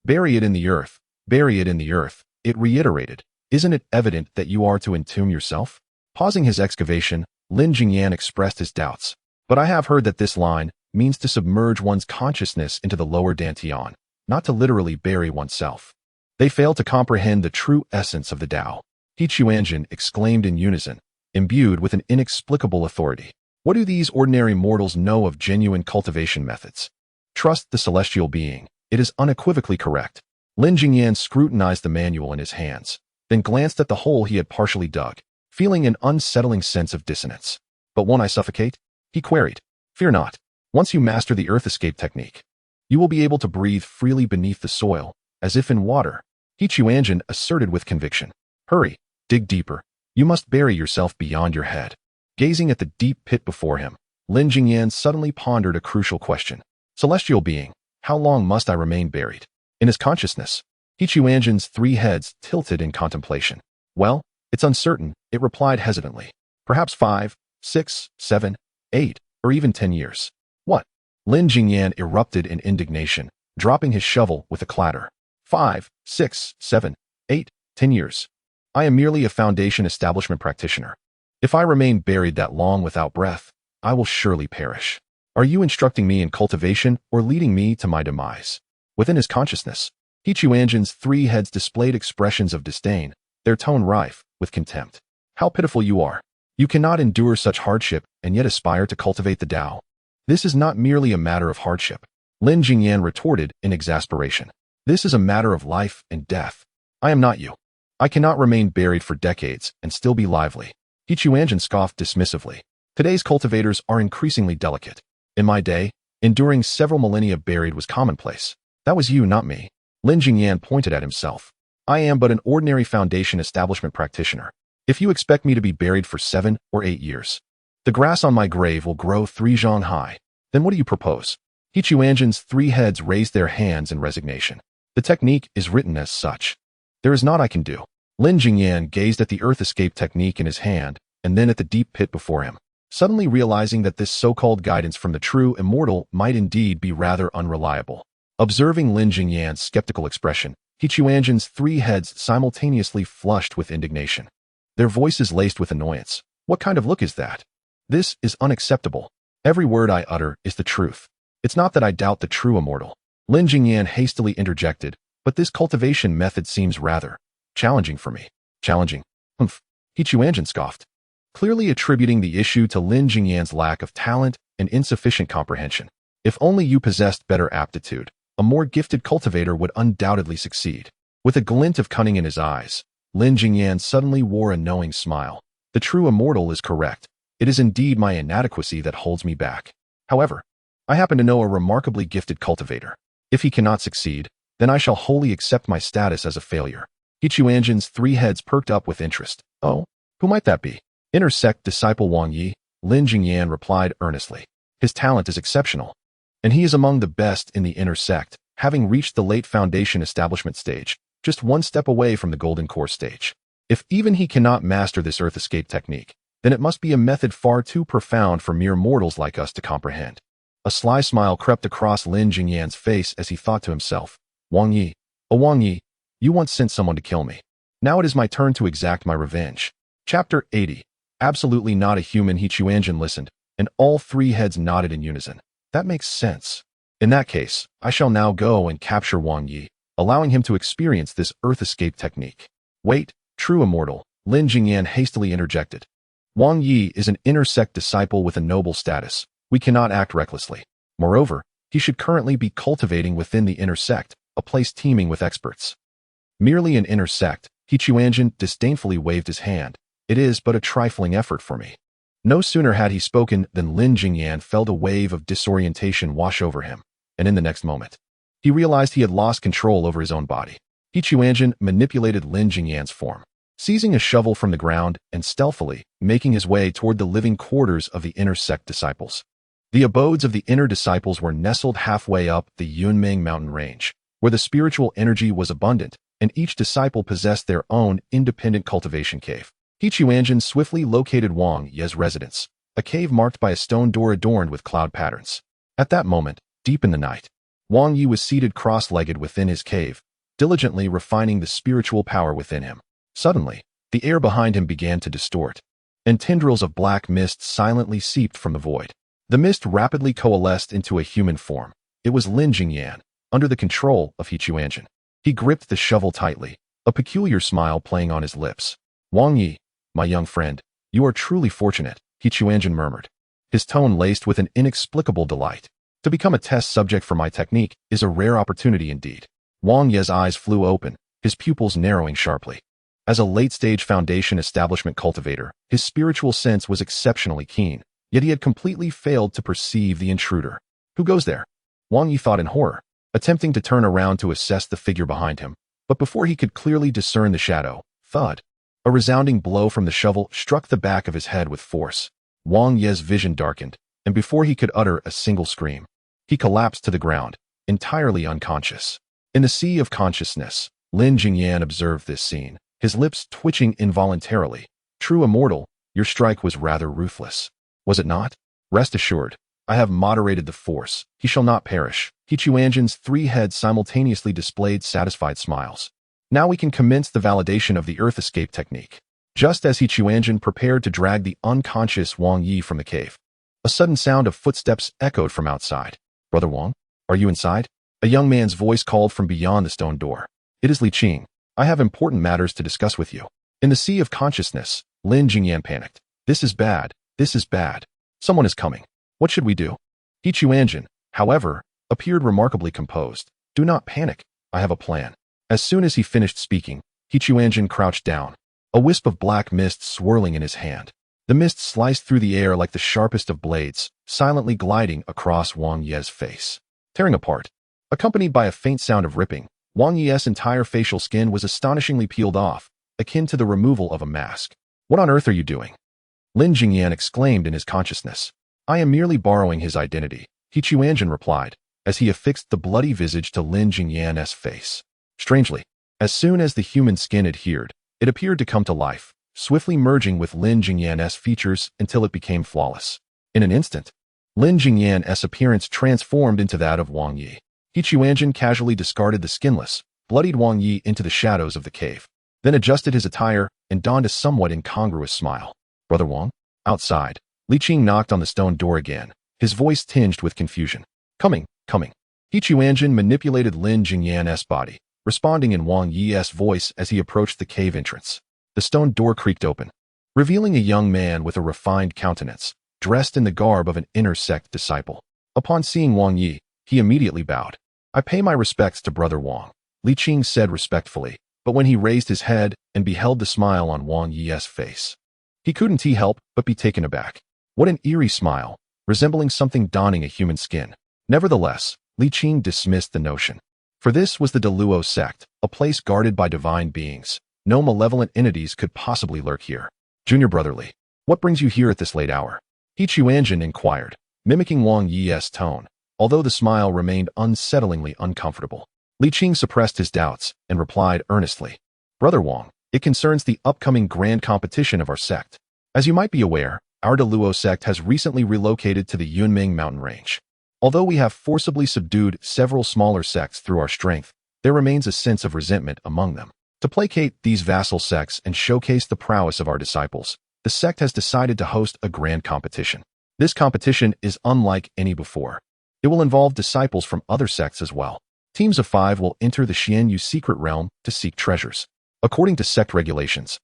Bury it in the earth. Bury it in the earth. It reiterated. Isn't it evident that you are to entomb yourself? Pausing his excavation, Lin Jingyan expressed his doubts. But I have heard that this line means to submerge one's consciousness into the lower dantian, not to literally bury oneself. They fail to comprehend the true essence of the Tao. Quanzhen exclaimed in unison, imbued with an inexplicable authority. What do these ordinary mortals know of genuine cultivation methods? Trust the celestial being. It is unequivocally correct. Lin Jingyan scrutinized the manual in his hands, then glanced at the hole he had partially dug, feeling an unsettling sense of dissonance. But won't I suffocate? He queried. Fear not. Once you master the earth escape technique, you will be able to breathe freely beneath the soil, as if in water. He Quanzhen asserted with conviction. Hurry, dig deeper. You must bury yourself beyond your head. Gazing at the deep pit before him, Lin Jingyan suddenly pondered a crucial question. Celestial being, how long must I remain buried? In his consciousness, He Quanzhen's 3 heads tilted in contemplation. Well, it's uncertain, it replied hesitantly. Perhaps 5, 6, 7, 8, or even 10 years. What? Lin Jingyan erupted in indignation, dropping his shovel with a clatter. 5, 6, 7, 8, 10 years. I am merely a foundation establishment practitioner. If I remain buried that long without breath, I will surely perish. Are you instructing me in cultivation or leading me to my demise? Within his consciousness, He Quanzhen's 3 heads displayed expressions of disdain, their tone rife with contempt. How pitiful you are. You cannot endure such hardship and yet aspire to cultivate the Tao. This is not merely a matter of hardship, Lin Jingyan retorted in exasperation. This is a matter of life and death. I am not you. I cannot remain buried for decades and still be lively. He Quanzhen scoffed dismissively. Today's cultivators are increasingly delicate. In my day, enduring several millennia buried was commonplace. That was you, not me. Lin Jingyan pointed at himself. I am but an ordinary foundation establishment practitioner. If you expect me to be buried for 7 or 8 years, the grass on my grave will grow 3 zhang high. Then what do you propose? He Quanzhen's 3 heads raised their hands in resignation. The technique is written as such. There is naught I can do. Lin Jingyan gazed at the earth escape technique in his hand and then at the deep pit before him, suddenly realizing that this so-called guidance from the true immortal might indeed be rather unreliable. Observing Lin Jingyan's skeptical expression, He Quanzhen's 3 heads simultaneously flushed with indignation. Their voices laced with annoyance. What kind of look is that? This is unacceptable. Every word I utter is the truth. It's not that I doubt the true immortal. Lin Jingyan hastily interjected, but this cultivation method seems rather challenging for me. Challenging? Humph. He Quanzhen scoffed, clearly attributing the issue to Lin Jingyan's lack of talent and insufficient comprehension. If only you possessed better aptitude, a more gifted cultivator would undoubtedly succeed. With a glint of cunning in his eyes, Lin Jingyan suddenly wore a knowing smile. The true immortal is correct. It is indeed my inadequacy that holds me back. However, I happen to know a remarkably gifted cultivator. If he cannot succeed, then I shall wholly accept my status as a failure. He Quanzhen's 3 heads perked up with interest. Oh, who might that be? Inner sect disciple Wang Yi, Lin Jingyan replied earnestly. His talent is exceptional, and he is among the best in the inner sect, having reached the late foundation establishment stage, just 1 step away from the golden core stage. If even he cannot master this earth escape technique, then it must be a method far too profound for mere mortals like us to comprehend. A sly smile crept across Lin Jingyan's face as he thought to himself, Wang Yi, oh Wang Yi, you once sent someone to kill me. Now it is my turn to exact my revenge. Chapter 80. Absolutely not a human. He Quanzhen listened, and all 3 heads nodded in unison. That makes sense. In that case, I shall now go and capture Wang Yi, allowing him to experience this earth escape technique. Wait, true immortal, Lin Jingyan hastily interjected. Wang Yi is an inner sect disciple with a noble status. We cannot act recklessly. Moreover, he should currently be cultivating within the inner sect, a place teeming with experts. Merely an inner sect, He Quanzhen disdainfully waved his hand. It is but a trifling effort for me. No sooner had he spoken than Lin Jingyan felt a wave of disorientation wash over him, and in the next moment, he realized he had lost control over his own body. He Quanzhen manipulated Lin Jingyan's form, seizing a shovel from the ground and stealthily making his way toward the living quarters of the inner sect disciples. The abodes of the inner disciples were nestled halfway up the Yunming mountain range, where the spiritual energy was abundant, and each disciple possessed their own independent cultivation cave. He Quanzhen swiftly located Wang Yi's residence, a cave marked by a stone door adorned with cloud patterns. At that moment, deep in the night, Wang Yi was seated cross-legged within his cave, diligently refining the spiritual power within him. Suddenly, the air behind him began to distort, and tendrils of black mist silently seeped from the void. The mist rapidly coalesced into a human form. It was Lin Jingyan, under the control of He Quanzhen. He gripped the shovel tightly, a peculiar smile playing on his lips. Wang Yi, my young friend, you are truly fortunate, He Quanzhen murmured, his tone laced with an inexplicable delight. To become a test subject for my technique is a rare opportunity indeed. Wang Ye's eyes flew open, his pupils narrowing sharply. As a late-stage foundation establishment cultivator, his spiritual sense was exceptionally keen, yet he had completely failed to perceive the intruder. Who goes there? Wang Yi thought in horror, attempting to turn around to assess the figure behind him, but before he could clearly discern the shadow, thud. A resounding blow from the shovel struck the back of his head with force. Wang Ye's vision darkened, and before he could utter a single scream, he collapsed to the ground, entirely unconscious. In the sea of consciousness, Lin Jingyan observed this scene, his lips twitching involuntarily. True immortal, your strike was rather ruthless. Was it not? Rest assured, I have moderated the force. He shall not perish. Qiquanzhen's 3 heads simultaneously displayed satisfied smiles. Now we can commence the validation of the earth escape technique. Just as Qiquanzhen prepared to drag the unconscious Wang Yi from the cave, a sudden sound of footsteps echoed from outside. Brother Wang, are you inside? A young man's voice called from beyond the stone door. It is Li Qing. I have important matters to discuss with you. In the sea of consciousness, Lin Jingyan panicked. This is bad. This is bad. Someone is coming. What should we do? Qiquanzhen, however, appeared remarkably composed. Do not panic. I have a plan. As soon as he finished speaking, Qiquanzhen crouched down, a wisp of black mist swirling in his hand. The mist sliced through the air like the sharpest of blades, silently gliding across Wang Ye's face, tearing apart. Accompanied by a faint sound of ripping, Wang Ye's entire facial skin was astonishingly peeled off, akin to the removal of a mask. What on earth are you doing? Lin Jingyan exclaimed in his consciousness. I am merely borrowing his identity, Qiquanzhen replied, as he affixed the bloody visage to Lin Jingyan's face. Strangely, as soon as the human skin adhered, it appeared to come to life, swiftly merging with Lin Jingyan's features until it became flawless. In an instant, Lin Jingyan's appearance transformed into that of Wang Yi. Qiquanzhen casually discarded the skinless, bloodied Wang Yi into the shadows of the cave, then adjusted his attire and donned a somewhat incongruous smile. Brother Wang? Outside, Li Qing knocked on the stone door again, his voice tinged with confusion. Coming. Qiquanzhen manipulated Lin Jingyan's body, responding in Wang Yi's voice as he approached the cave entrance. The stone door creaked open, revealing a young man with a refined countenance, dressed in the garb of an inner sect disciple. Upon seeing Wang Yi, he immediately bowed. I pay my respects to Brother Wang, Li Qing said respectfully, but when he raised his head and beheld the smile on Wang Yi's face, he couldn't help but be taken aback. What an eerie smile, resembling something donning a human skin. Nevertheless, Li Qing dismissed the notion. For this was the Deluo sect, a place guarded by divine beings. No malevolent entities could possibly lurk here. Junior brotherly, what brings you here at this late hour? Qiquanzhen inquired, mimicking Wang Yi's tone, although the smile remained unsettlingly uncomfortable. Li Qing suppressed his doubts and replied earnestly, Brother Wang, it concerns the upcoming grand competition of our sect. As you might be aware, our Deluo sect has recently relocated to the Yunming mountain range. Although we have forcibly subdued several smaller sects through our strength, there remains a sense of resentment among them. To placate these vassal sects and showcase the prowess of our disciples, the sect has decided to host a grand competition. This competition is unlike any before. It will involve disciples from other sects as well. Teams of 5 will enter the Xianyu secret realm to seek treasures. According to sect regulations,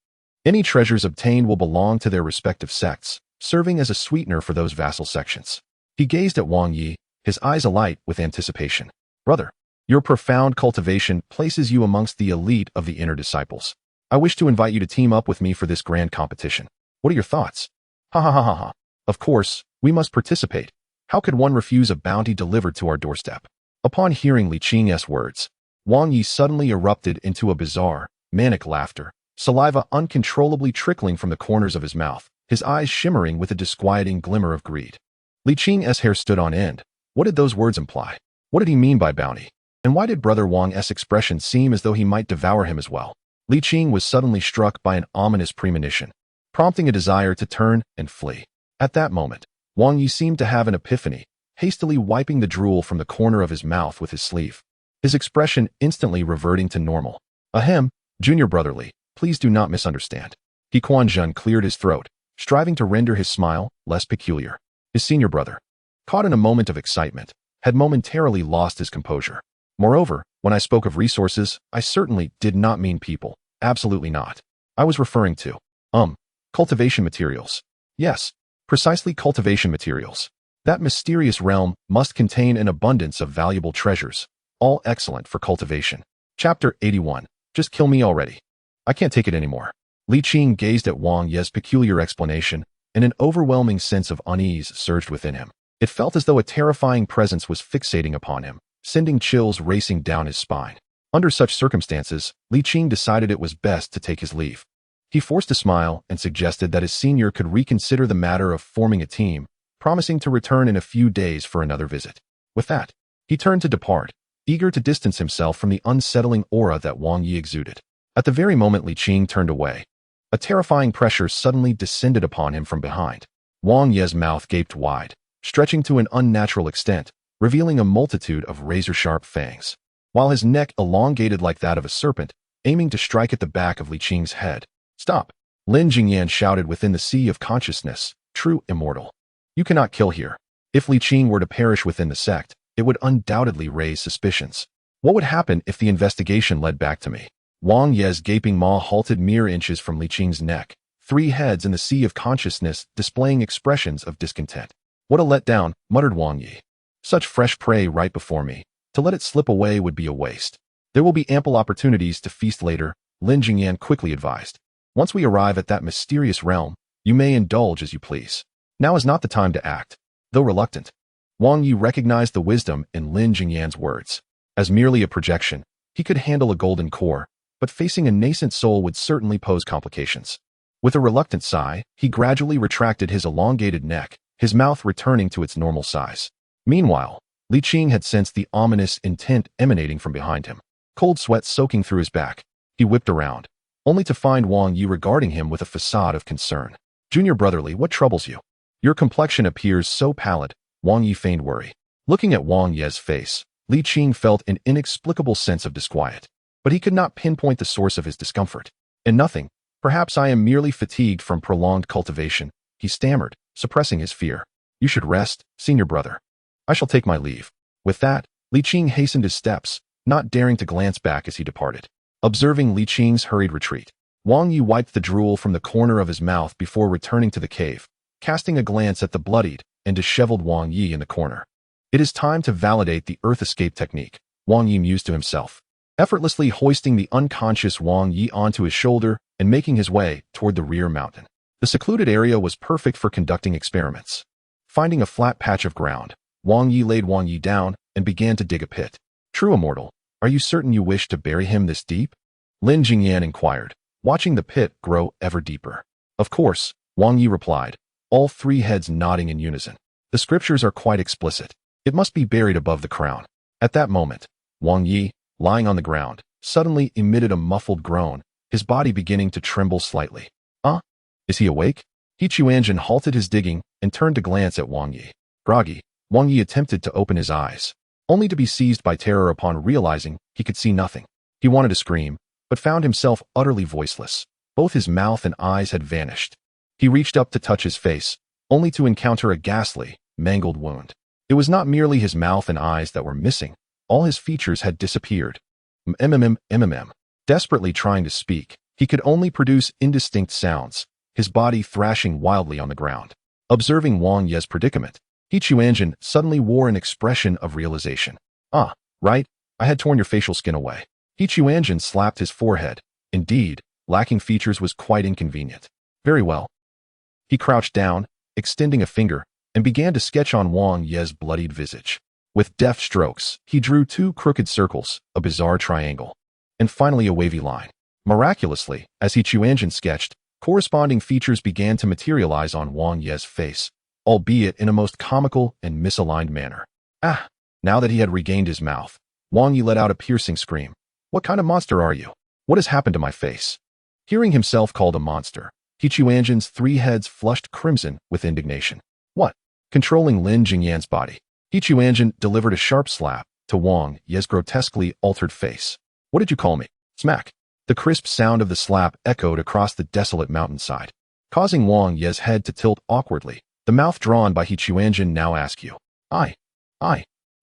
any treasures obtained will belong to their respective sects, serving as a sweetener for those vassal sections. He gazed at Wang Yi, his eyes alight with anticipation. Brother, your profound cultivation places you amongst the elite of the inner disciples. I wish to invite you to team up with me for this grand competition. What are your thoughts? Ha ha ha ha ha. Of course, we must participate. How could one refuse a bounty delivered to our doorstep? Upon hearing Li Qing's words, Wang Yi suddenly erupted into a bizarre, manic laughter, saliva uncontrollably trickling from the corners of his mouth, his eyes shimmering with a disquieting glimmer of greed. Li Qing's hair stood on end. What did those words imply? What did he mean by bounty? And why did Brother Wang's expression seem as though he might devour him as well? Li Qing was suddenly struck by an ominous premonition, prompting a desire to turn and flee. At that moment, Wang Yi seemed to have an epiphany, hastily wiping the drool from the corner of his mouth with his sleeve, his expression instantly reverting to normal. Ahem, Junior brotherly, please do not misunderstand. Quanzhen cleared his throat, striving to render his smile less peculiar. His senior brother, caught in a moment of excitement, had momentarily lost his composure. Moreover, when I spoke of resources, I certainly did not mean people. Absolutely not. I was referring to, cultivation materials. Yes, precisely cultivation materials. That mysterious realm must contain an abundance of valuable treasures, all excellent for cultivation. Chapter 81. Just kill me already. I can't take it anymore. Li Qing gazed at Wang Ye's peculiar explanation, and an overwhelming sense of unease surged within him. It felt as though a terrifying presence was fixating upon him, sending chills racing down his spine. Under such circumstances, Li Qing decided it was best to take his leave. He forced a smile and suggested that his senior could reconsider the matter of forming a team, promising to return in a few days for another visit. With that, he turned to depart, eager to distance himself from the unsettling aura that Wang Yi exuded. At the very moment Li Qing turned away, a terrifying pressure suddenly descended upon him from behind. Wang Ye's mouth gaped wide, stretching to an unnatural extent, revealing a multitude of razor-sharp fangs, while his neck elongated like that of a serpent, aiming to strike at the back of Li Qing's head. "Stop!" Lin Jingyan shouted within the sea of consciousness, "True immortal. You cannot kill here." If Li Qing were to perish within the sect, it would undoubtedly raise suspicions. What would happen if the investigation led back to me? Wang Ye's gaping maw halted mere inches from Li Qing's neck, three heads in the sea of consciousness displaying expressions of discontent. "What a letdown," muttered Wang Yi. "Such fresh prey right before me. To let it slip away would be a waste." "There will be ample opportunities to feast later," Lin Jingyan quickly advised. "Once we arrive at that mysterious realm, you may indulge as you please. Now is not the time to act." Though reluctant, Wang Yi recognized the wisdom in Lin Jingyan's words. As merely a projection, he could handle a golden core, but facing a nascent soul would certainly pose complications. With a reluctant sigh, he gradually retracted his elongated neck, his mouth returning to its normal size. Meanwhile, Li Qing had sensed the ominous intent emanating from behind him. Cold sweat soaking through his back, he whipped around, only to find Wang Yi regarding him with a facade of concern. "Junior brotherly, what troubles you? Your complexion appears so pallid," Wang Yi feigned worry. Looking at Wang Ye's face, Li Qing felt an inexplicable sense of disquiet, but he could not pinpoint the source of his discomfort. "And nothing. Perhaps I am merely fatigued from prolonged cultivation," he stammered, suppressing his fear. "You should rest, senior brother. I shall take my leave." With that, Li Qing hastened his steps, not daring to glance back as he departed. Observing Li Qing's hurried retreat, Wang Yi wiped the drool from the corner of his mouth before returning to the cave, casting a glance at the bloodied and disheveled Wang Yi in the corner. "It is time to validate the earth escape technique," Wang Yi mused to himself, effortlessly hoisting the unconscious Wang Yi onto his shoulder and making his way toward the rear mountain. The secluded area was perfect for conducting experiments. Finding a flat patch of ground, Wang Yi laid Wang Yi down and began to dig a pit. "True immortal, are you certain you wish to bury him this deep?" Lin Jingyan inquired, watching the pit grow ever deeper. "Of course," Wang Yi replied, all three heads nodding in unison. "The scriptures are quite explicit. It must be buried above the crown." At that moment, Wang Yi, lying on the ground, suddenly emitted a muffled groan, his body beginning to tremble slightly. Is he awake?" He Quanzhen halted his digging and turned to glance at Wang Yi. Groggy, Wang Yi attempted to open his eyes, only to be seized by terror upon realizing he could see nothing. He wanted to scream, but found himself utterly voiceless. Both his mouth and eyes had vanished. He reached up to touch his face, only to encounter a ghastly, mangled wound. It was not merely his mouth and eyes that were missing. All his features had disappeared. Desperately trying to speak, he could only produce indistinct sounds, his body thrashing wildly on the ground. Observing Wang Ye's predicament, He Quanzhen suddenly wore an expression of realization. "Ah, right, I had torn your facial skin away." He Quanzhen slapped his forehead. Indeed, lacking features was quite inconvenient. "Very well." He crouched down, extending a finger, and began to sketch on Wang Ye's bloodied visage. With deft strokes, he drew two crooked circles, a bizarre triangle, and finally a wavy line. Miraculously, as He Quanzhen sketched, corresponding features began to materialize on Wang Ye's face, albeit in a most comical and misaligned manner. "Ah!" Now that he had regained his mouth, Wang Yi let out a piercing scream. "What kind of monster are you? What has happened to my face?" Hearing himself called a monster, He Quanzhen's three heads flushed crimson with indignation. "What?" Controlling Lin Jingyan's body, He Quanzhen delivered a sharp slap to Wang Ye's grotesquely altered face. "What did you call me?" Smack. The crisp sound of the slap echoed across the desolate mountainside, causing Wang Ye's head to tilt awkwardly. The mouth drawn by He Quanzhen now asked you. I.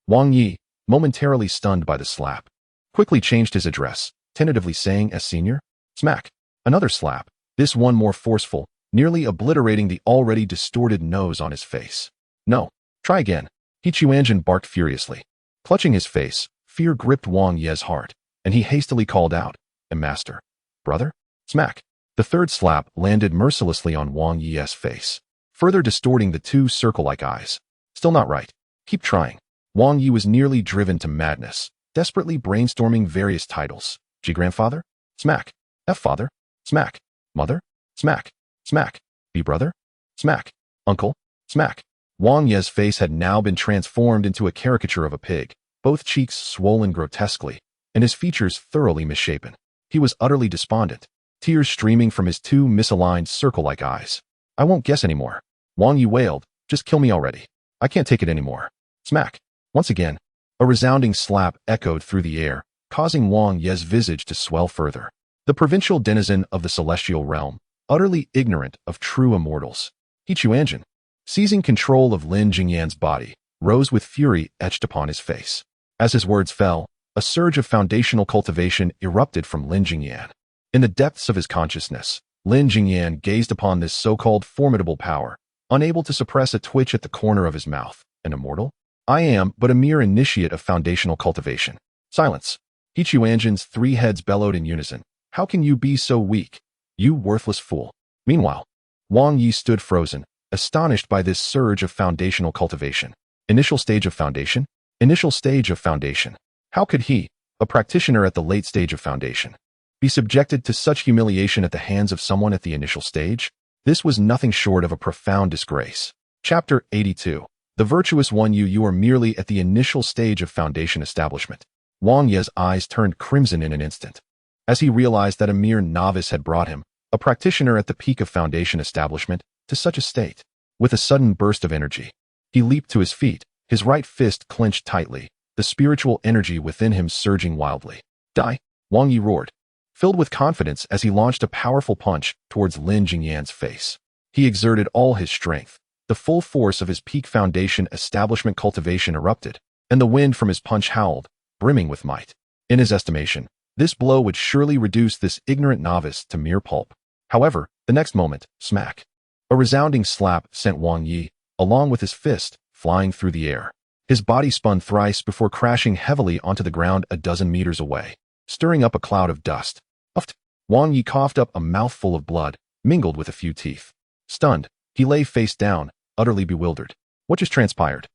Wang Yi, momentarily stunned by the slap, quickly changed his address, tentatively saying as senior. Smack. Another slap, this one more forceful, nearly obliterating the already distorted nose on his face. "No, Try again. He Chuanjin barked furiously. Clutching his face, fear gripped Wang Ye's heart, and he hastily called out, Master. Brother? Smack. The third slap landed mercilessly on Wang Ye's face, further distorting the two circle-like eyes. Still not right. Keep trying. Wang Yi was nearly driven to madness, desperately brainstorming various titles. G grandfather? Smack. F father? Smack. Mother? Smack. Smack. B brother? Smack. Uncle? Smack. Wang Ye's face had now been transformed into a caricature of a pig, both cheeks swollen grotesquely, and his features thoroughly misshapen. He was utterly despondent, tears streaming from his two misaligned circle-like eyes. I won't guess anymore. Wang Yi wailed, just kill me already. I can't take it anymore. Smack. Once again, a resounding slap echoed through the air, causing Wang Ye's visage to swell further. The provincial denizen of the celestial realm, utterly ignorant of true immortals, He Chuanjin, seizing control of Lin Jingyan's body, rose with fury etched upon his face. As his words fell, a surge of foundational cultivation erupted from Lin Jingyan. In the depths of his consciousness, Lin Jingyan gazed upon this so-called formidable power, unable to suppress a twitch at the corner of his mouth. An immortal? I am but a mere initiate of foundational cultivation. Silence. He Chuanjin's three heads bellowed in unison. How can you be so weak? You worthless fool. Meanwhile, Wang Yi stood frozen, astonished by this surge of foundational cultivation. Initial stage of foundation? Initial stage of foundation. How could he, a practitioner at the late stage of foundation, be subjected to such humiliation at the hands of someone at the initial stage? This was nothing short of a profound disgrace. Chapter 82. The virtuous one, you are merely at the initial stage of foundation establishment. Wang Ye's eyes turned crimson in an instant, as he realized that a mere novice had brought him, a practitioner at the peak of foundation establishment, to such a state. With a sudden burst of energy, he leaped to his feet, his right fist clenched tightly, the spiritual energy within him surging wildly. Die! Wang Yi roared, filled with confidence as he launched a powerful punch towards Lin Jingyan's face. He exerted all his strength. The full force of his peak foundation establishment cultivation erupted, and the wind from his punch howled, brimming with might. In his estimation, this blow would surely reduce this ignorant novice to mere pulp. However, the next moment, smack. A resounding slap sent Wang Yi, along with his fist, flying through the air. His body spun thrice before crashing heavily onto the ground a dozen meters away, stirring up a cloud of dust. Uffed. Wang Yi coughed up a mouthful of blood, mingled with a few teeth. Stunned, he lay face down, utterly bewildered. What just transpired?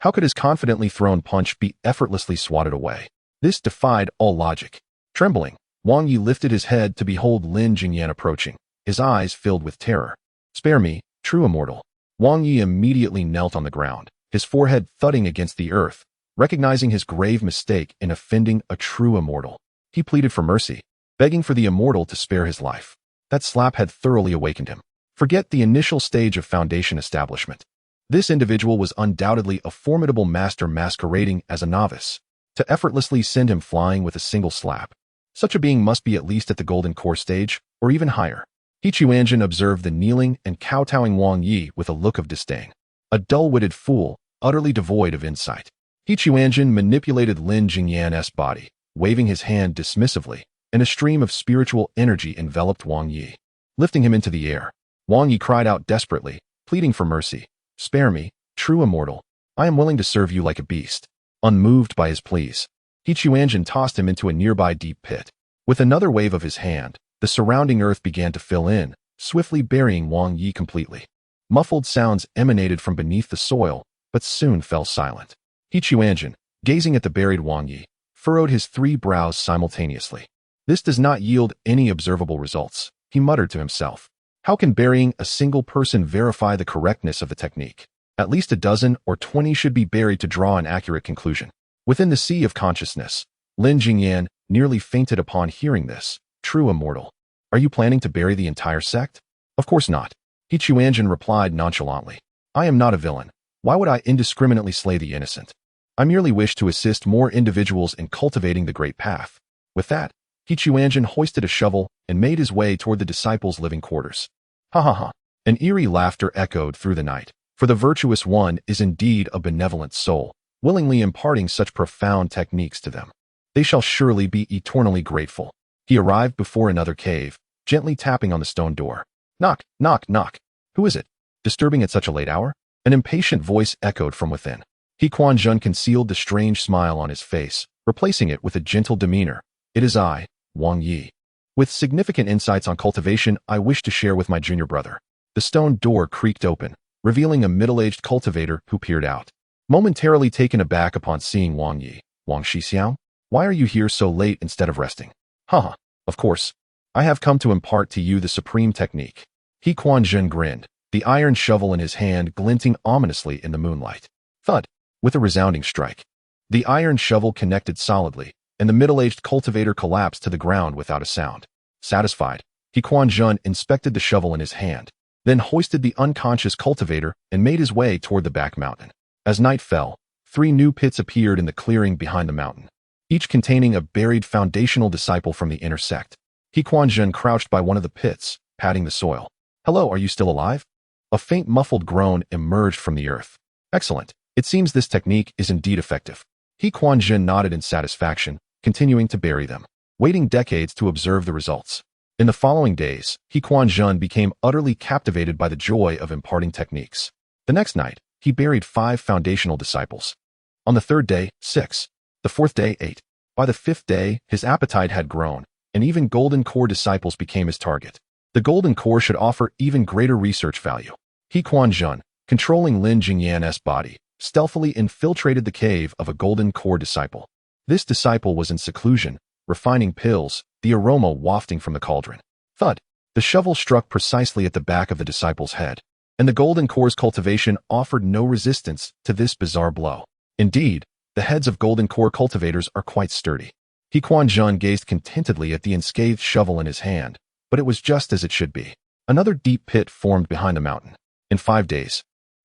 How could his confidently thrown punch be effortlessly swatted away? This defied all logic. Trembling, Wang Yi lifted his head to behold Lin Jingyan approaching, his eyes filled with terror. Spare me, true immortal. Wang Yi immediately knelt on the ground, his forehead thudding against the earth, recognizing his grave mistake in offending a true immortal. He pleaded for mercy, begging for the immortal to spare his life. That slap had thoroughly awakened him. Forget the initial stage of foundation establishment. This individual was undoubtedly a formidable master masquerading as a novice, to effortlessly send him flying with a single slap. Such a being must be at least at the golden core stage, or even higher. He Chuanjin observed the kneeling and kowtowing Wang Yi with a look of disdain. A dull-witted fool, utterly devoid of insight. He Chuanjin manipulated Lin Jingyan's body, waving his hand dismissively, and a stream of spiritual energy enveloped Wang Yi, lifting him into the air. Wang Yi cried out desperately, pleading for mercy. Spare me, true immortal. I am willing to serve you like a beast. Unmoved by his pleas, He Chuanjin tossed him into a nearby deep pit. With another wave of his hand, the surrounding earth began to fill in, swiftly burying Wang Yi completely. Muffled sounds emanated from beneath the soil, but soon fell silent. He Chuanjin, gazing at the buried Wang Yi, furrowed his three brows simultaneously. This does not yield any observable results, he muttered to himself. How can burying a single person verify the correctness of the technique? At least a dozen or 20 should be buried to draw an accurate conclusion. Within the sea of consciousness, Lin Jingyan nearly fainted upon hearing this. True immortal. Are you planning to bury the entire sect? Of course not. He Chuanjin replied nonchalantly. I am not a villain. Why would I indiscriminately slay the innocent? I merely wish to assist more individuals in cultivating the great path. With that, He Chuanjin hoisted a shovel and made his way toward the disciples' living quarters. Ha ha ha. An eerie laughter echoed through the night, for the virtuous one is indeed a benevolent soul, willingly imparting such profound techniques to them. They shall surely be eternally grateful. He arrived before another cave, gently tapping on the stone door. Knock, knock, knock. Who is it? Disturbing at such a late hour? An impatient voice echoed from within. Quanzhen concealed the strange smile on his face, replacing it with a gentle demeanor. It is I, Wang Yi. With significant insights on cultivation, I wish to share with my junior brother. The stone door creaked open, revealing a middle-aged cultivator who peered out. Momentarily taken aback upon seeing Wang Yi. Wang Shixiao? Why are you here so late instead of resting? Haha, of course. I have come to impart to you the supreme technique. Quanzhen grinned, the iron shovel in his hand glinting ominously in the moonlight. Thud! With a resounding strike. The iron shovel connected solidly, and the middle-aged cultivator collapsed to the ground without a sound. Satisfied, Quanzhen inspected the shovel in his hand, then hoisted the unconscious cultivator and made his way toward the back mountain. As night fell, 3 new pits appeared in the clearing behind the mountain, each containing a buried foundational disciple from the inner sect. Quanzhen crouched by one of the pits, patting the soil. Hello, are you still alive? A faint muffled groan emerged from the earth. Excellent. It seems this technique is indeed effective. Quanzhen nodded in satisfaction, continuing to bury them, waiting decades to observe the results. In the following days, Quanzhen became utterly captivated by the joy of imparting techniques. The next night, he buried 5 foundational disciples. On the 3rd day, 6. The 4th day, 8. By the 5th day, his appetite had grown, and even golden core disciples became his target. The golden core should offer even greater research value. Quanzhen, controlling Lin Jingyan's body, stealthily infiltrated the cave of a golden core disciple. This disciple was in seclusion, refining pills, the aroma wafting from the cauldron. Thud! The shovel struck precisely at the back of the disciple's head, and the golden core's cultivation offered no resistance to this bizarre blow. Indeed, the heads of golden core cultivators are quite sturdy. Quanzhen gazed contentedly at the unscathed shovel in his hand, but it was just as it should be. Another deep pit formed behind the mountain. In 5 days,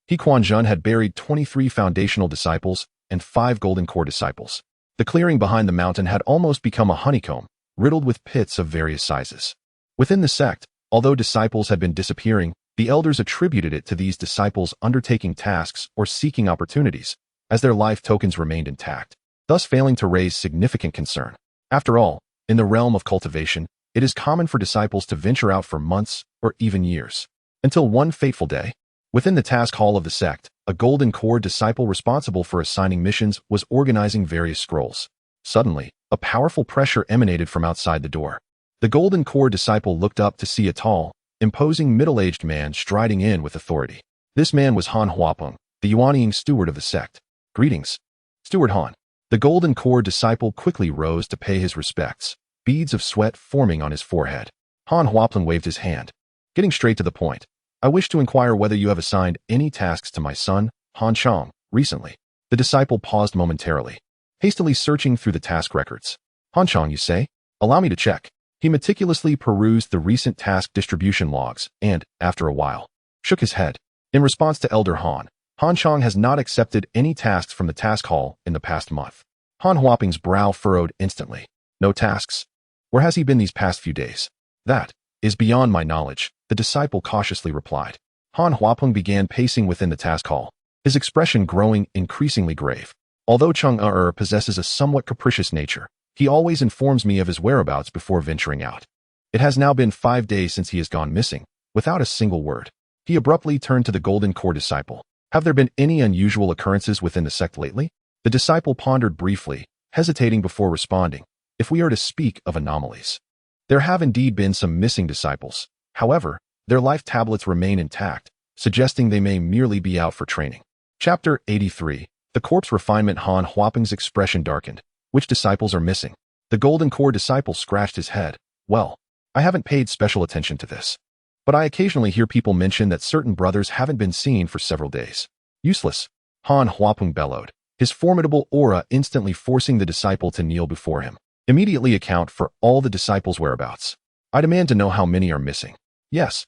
Quanzhen had buried 23 foundational disciples and 5 golden core disciples. The clearing behind the mountain had almost become a honeycomb, riddled with pits of various sizes. Within the sect, although disciples had been disappearing, the elders attributed it to these disciples undertaking tasks or seeking opportunities, as their life tokens remained intact, thus failing to raise significant concern. After all, in the realm of cultivation, it is common for disciples to venture out for months or even years. Until one fateful day, within the task hall of the sect, a golden core disciple responsible for assigning missions was organizing various scrolls. Suddenly, a powerful pressure emanated from outside the door. The golden core disciple looked up to see a tall, imposing middle-aged man striding in with authority. This man was Han Huapeng, the Yuanying steward of the sect. Greetings, Steward Han. The golden core disciple quickly rose to pay his respects, beads of sweat forming on his forehead. Han Huapeng waved his hand. Getting straight to the point, I wish to inquire whether you have assigned any tasks to my son, Han Chang, recently. The disciple paused momentarily, hastily searching through the task records. Han Chang, you say? Allow me to check. He meticulously perused the recent task distribution logs and, after a while, shook his head. In response to Elder Han, Han Chang has not accepted any tasks from the task hall in the past month. Han Huapeng's brow furrowed instantly. No tasks? Where has he been these past few days? That is beyond my knowledge, the disciple cautiously replied. Han Huapeng began pacing within the task hall, his expression growing increasingly grave. Although Cheng possesses a somewhat capricious nature, he always informs me of his whereabouts before venturing out. It has now been 5 days since he has gone missing, without a single word. He abruptly turned to the golden core disciple. Have there been any unusual occurrences within the sect lately? The disciple pondered briefly, hesitating before responding. If we are to speak of anomalies, there have indeed been some missing disciples. However, their life tablets remain intact, suggesting they may merely be out for training. Chapter 83. The corpse refinement. Han Huapeng's expression darkened. Which disciples are missing? The golden core disciple scratched his head. Well, I haven't paid special attention to this, but I occasionally hear people mention that certain brothers haven't been seen for several days. Useless, Han Huapeng bellowed, his formidable aura instantly forcing the disciple to kneel before him. Immediately account for all the disciples' whereabouts. I demand to know how many are missing. Yes,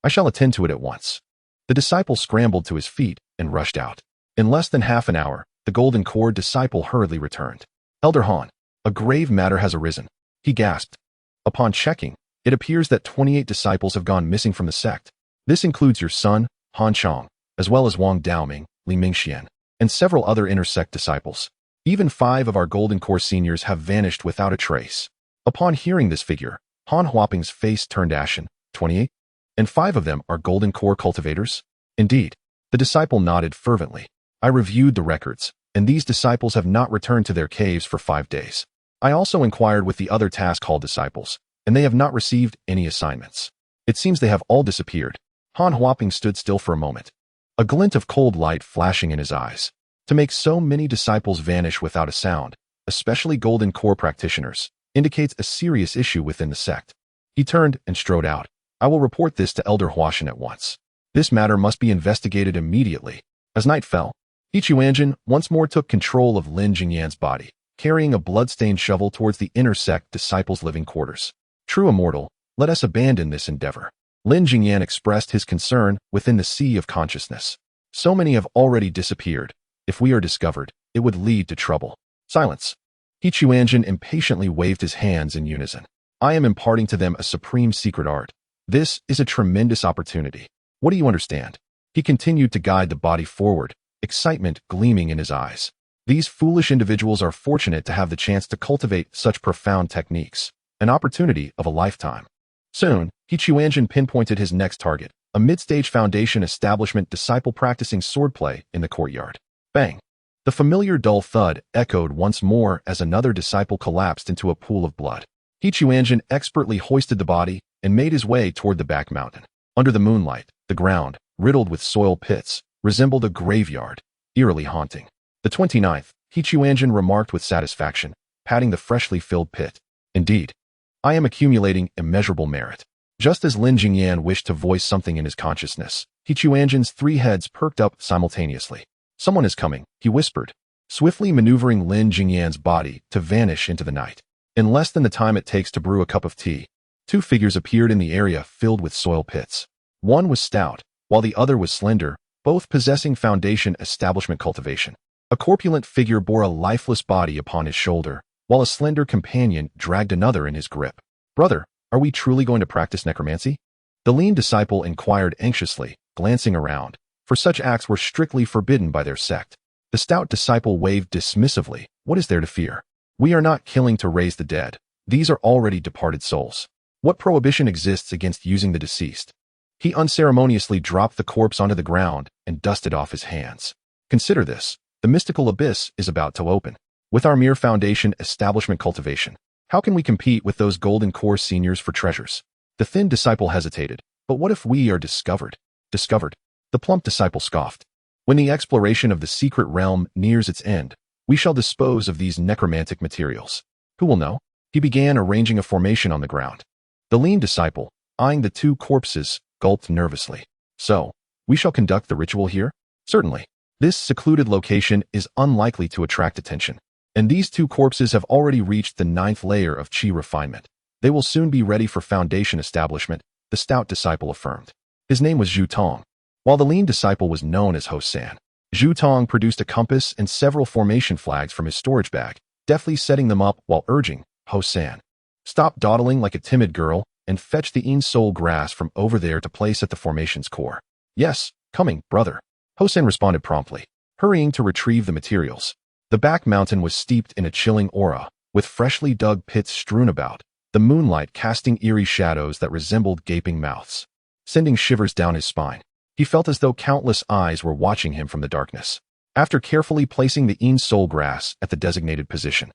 I shall attend to it at once. The disciple scrambled to his feet and rushed out. In less than half an hour, the golden core disciple hurriedly returned. Elder Han, a grave matter has arisen, he gasped. Upon checking, it appears that 28 disciples have gone missing from the sect. This includes your son, Han Chang, as well as Wang Daoming, Li Mingxian, and several other intersect disciples. Even 5 of our golden core seniors have vanished without a trace. Upon hearing this figure, Han Huapeng's face turned ashen. 28? And 5 of them are golden core cultivators? Indeed. The disciple nodded fervently. I reviewed the records, and these disciples have not returned to their caves for 5 days. I also inquired with the other task hall disciples, and they have not received any assignments. It seems they have all disappeared. Han Huaping stood still for a moment, a glint of cold light flashing in his eyes. To make so many disciples vanish without a sound, especially Golden Core practitioners, indicates a serious issue within the sect. He turned and strode out. I will report this to Elder Huashan at once. This matter must be investigated immediately. As night fell, Quanzhen once more took control of Lin Jingyan's body, carrying a blood-stained shovel towards the inner sect disciples' living quarters. True immortal, let us abandon this endeavor. Lin Jingyan expressed his concern within the sea of consciousness. So many have already disappeared. If we are discovered, it would lead to trouble. Silence. Quanzhen impatiently waved his hands in unison. I am imparting to them a supreme secret art. This is a tremendous opportunity. What do you understand? He continued to guide the body forward, excitement gleaming in his eyes. These foolish individuals are fortunate to have the chance to cultivate such profound techniques, an opportunity of a lifetime. Soon, Quanzhen pinpointed his next target, a mid-stage foundation establishment disciple practicing swordplay in the courtyard. Bang! The familiar dull thud echoed once more as another disciple collapsed into a pool of blood. Quanzhen expertly hoisted the body and made his way toward the back mountain. Under the moonlight, the ground, riddled with soil pits, resembled a graveyard, eerily haunting. The 29th, Quanzhen remarked with satisfaction, patting the freshly filled pit. Indeed, I am accumulating immeasurable merit. Just as Lin Jingyan wished to voice something in his consciousness, Quanzhen's 3 heads perked up simultaneously. Someone is coming, he whispered, swiftly maneuvering Lin Jingyan's body to vanish into the night. In less than the time it takes to brew a cup of tea, 2 figures appeared in the area filled with soil pits. One was stout, while the other was slender, both possessing foundation establishment cultivation. A corpulent figure bore a lifeless body upon his shoulder, while a slender companion dragged another in his grip. Brother, are we truly going to practice necromancy? The lean disciple inquired anxiously, glancing around, for such acts were strictly forbidden by their sect. The stout disciple waved dismissively. What is there to fear? We are not killing to raise the dead. These are already departed souls. What prohibition exists against using the deceased? He unceremoniously dropped the corpse onto the ground and dusted off his hands. Consider this. The mystical abyss is about to open. With our mere foundation establishment cultivation, how can we compete with those Golden Core seniors for treasures? The thin disciple hesitated. But what if we are discovered? Discovered? The plump disciple scoffed. When the exploration of the secret realm nears its end, we shall dispose of these necromantic materials. Who will know? He began arranging a formation on the ground. The lean disciple, eyeing the 2 corpses, gulped nervously. So, we shall conduct the ritual here? Certainly. This secluded location is unlikely to attract attention. And these 2 corpses have already reached the 9th layer of chi refinement. They will soon be ready for foundation establishment, the stout disciple affirmed. His name was Zhu Tong. While the lean disciple was known as Ho San, Zhu Tong produced a compass and several formation flags from his storage bag, deftly setting them up while urging, Ho San, stop dawdling like a timid girl and fetch the in-soul grass from over there to place at the formation's core. Yes, coming, brother. Ho San responded promptly, hurrying to retrieve the materials. The back mountain was steeped in a chilling aura, with freshly dug pits strewn about, the moonlight casting eerie shadows that resembled gaping mouths, sending shivers down his spine. He felt as though countless eyes were watching him from the darkness. After carefully placing the in-soul grass at the designated position,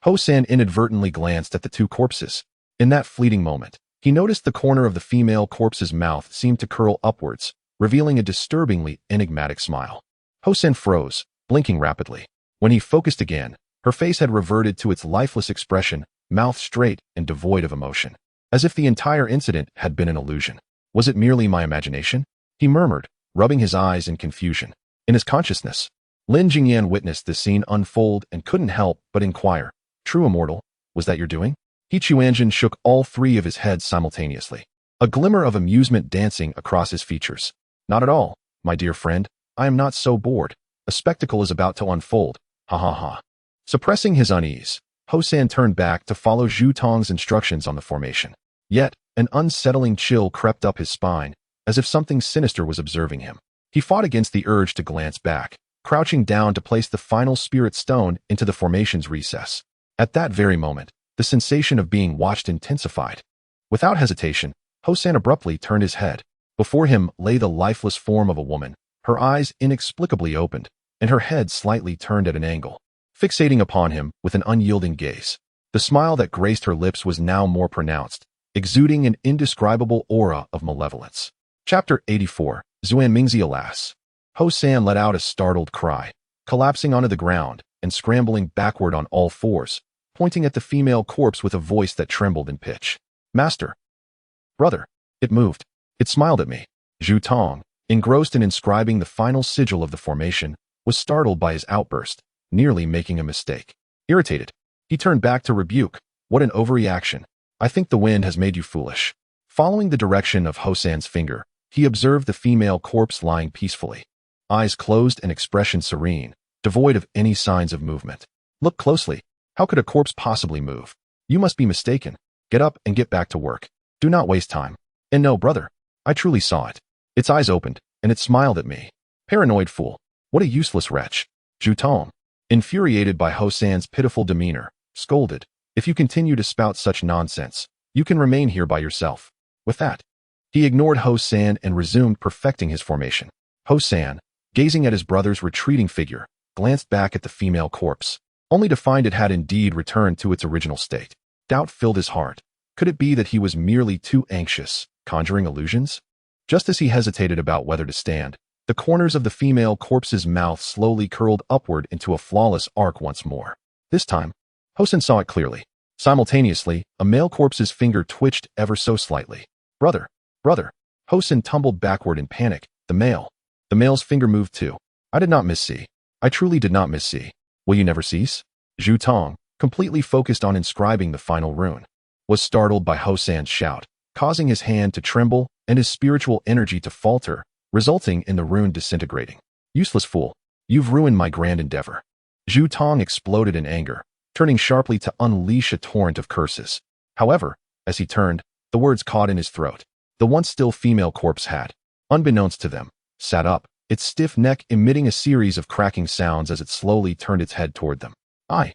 Ho San inadvertently glanced at the 2 corpses. In that fleeting moment, he noticed the corner of the female corpse's mouth seemed to curl upwards, revealing a disturbingly enigmatic smile. Ho San froze, blinking rapidly. When he focused again, her face had reverted to its lifeless expression, mouth straight and devoid of emotion, as if the entire incident had been an illusion. Was it merely my imagination? He murmured, rubbing his eyes in confusion. In his consciousness, Lin Jingyan witnessed the scene unfold and couldn't help but inquire, True immortal, was that your doing? Quanzhen shook all 3 of his heads simultaneously, a glimmer of amusement dancing across his features. Not at all, my dear friend, I am not so bored. A spectacle is about to unfold. Ha ha ha. Suppressing his unease, Ho San turned back to follow Zhu Tong's instructions on the formation. Yet, an unsettling chill crept up his spine, as if something sinister was observing him. He fought against the urge to glance back, crouching down to place the final spirit stone into the formation's recess. At that very moment, the sensation of being watched intensified. Without hesitation, Ho San abruptly turned his head. Before him lay the lifeless form of a woman, Her eyes inexplicably opened, and her head slightly turned at an angle, fixating upon him with an unyielding gaze. The smile that graced her lips was now more pronounced, exuding an indescribable aura of malevolence. Chapter 84. Zuan Mingzi. Alas! Ho San let out a startled cry, collapsing onto the ground and scrambling backward on all fours, pointing at the female corpse with a voice that trembled in pitch. Master! Brother! It moved. It smiled at me. Zhu Tong, engrossed in inscribing the final sigil of the formation, was startled by his outburst, nearly making a mistake. Irritated, he turned back to rebuke. What an overreaction. I think the wind has made you foolish. Following the direction of Ho San's finger, he observed the female corpse lying peacefully, eyes closed and expression serene, devoid of any signs of movement. Look closely. How could a corpse possibly move? You must be mistaken. Get up and get back to work. Do not waste time. And no, brother, I truly saw it. Its eyes opened, and it smiled at me. Paranoid fool. What a useless wretch. Zhu Tong, infuriated by Ho San's pitiful demeanor, scolded. If you continue to spout such nonsense, you can remain here by yourself. With that, he ignored Ho San and resumed perfecting his formation. Ho San, gazing at his brother's retreating figure, glanced back at the female corpse, only to find it had indeed returned to its original state. Doubt filled his heart. Could it be that he was merely too anxious, conjuring illusions? Just as he hesitated about whether to stand, the corners of the female corpse's mouth slowly curled upward into a flawless arc once more. This time, Ho San saw it clearly. Simultaneously, a male corpse's finger twitched ever so slightly. Brother! Brother! Ho San tumbled backward in panic. The male's finger moved too. I did not miss see. I truly did not miss see. Will you never cease? Zhu Tong, completely focused on inscribing the final rune, was startled by Ho San's shout, causing his hand to tremble and his spiritual energy to falter, resulting in the rune disintegrating. Useless fool. You've ruined my grand endeavor. Zhu Tong exploded in anger, turning sharply to unleash a torrent of curses. However, as he turned, the words caught in his throat. The once still female corpse had, unbeknownst to them, sat up, its stiff neck emitting a series of cracking sounds as it slowly turned its head toward them. I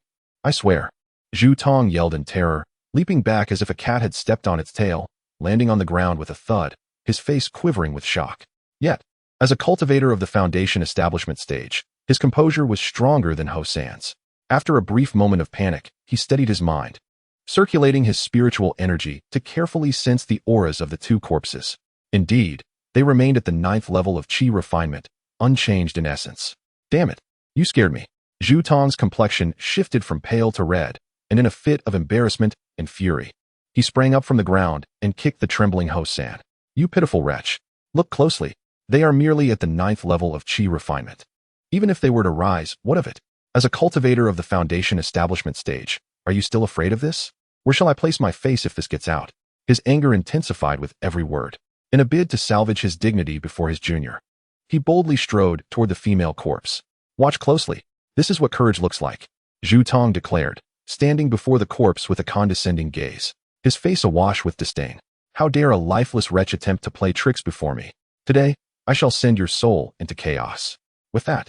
swear. Zhu Tong yelled in terror, leaping back as if a cat had stepped on its tail, landing on the ground with a thud, his face quivering with shock. Yet, as a cultivator of the Foundation establishment stage, his composure was stronger than Ho San's. After a brief moment of panic, he steadied his mind, circulating his spiritual energy to carefully sense the auras of the two corpses. Indeed, they remained at the 9th level of Qi refinement, unchanged in essence. Damn it, you scared me. Zhu Tong's complexion shifted from pale to red, and in a fit of embarrassment and fury, he sprang up from the ground and kicked the trembling Ho San. You pitiful wretch. Look closely. They are merely at the 9th level of Qi refinement. Even if they were to rise, what of it? As a cultivator of the Foundation establishment stage, are you still afraid of this? Where shall I place my face if this gets out? His anger intensified with every word. In a bid to salvage his dignity before his junior, he boldly strode toward the female corpse. Watch closely. This is what courage looks like, Zhu Tong declared, standing before the corpse with a condescending gaze, his face awash with disdain. How dare a lifeless wretch attempt to play tricks before me? Today, I shall send your soul into chaos. With that,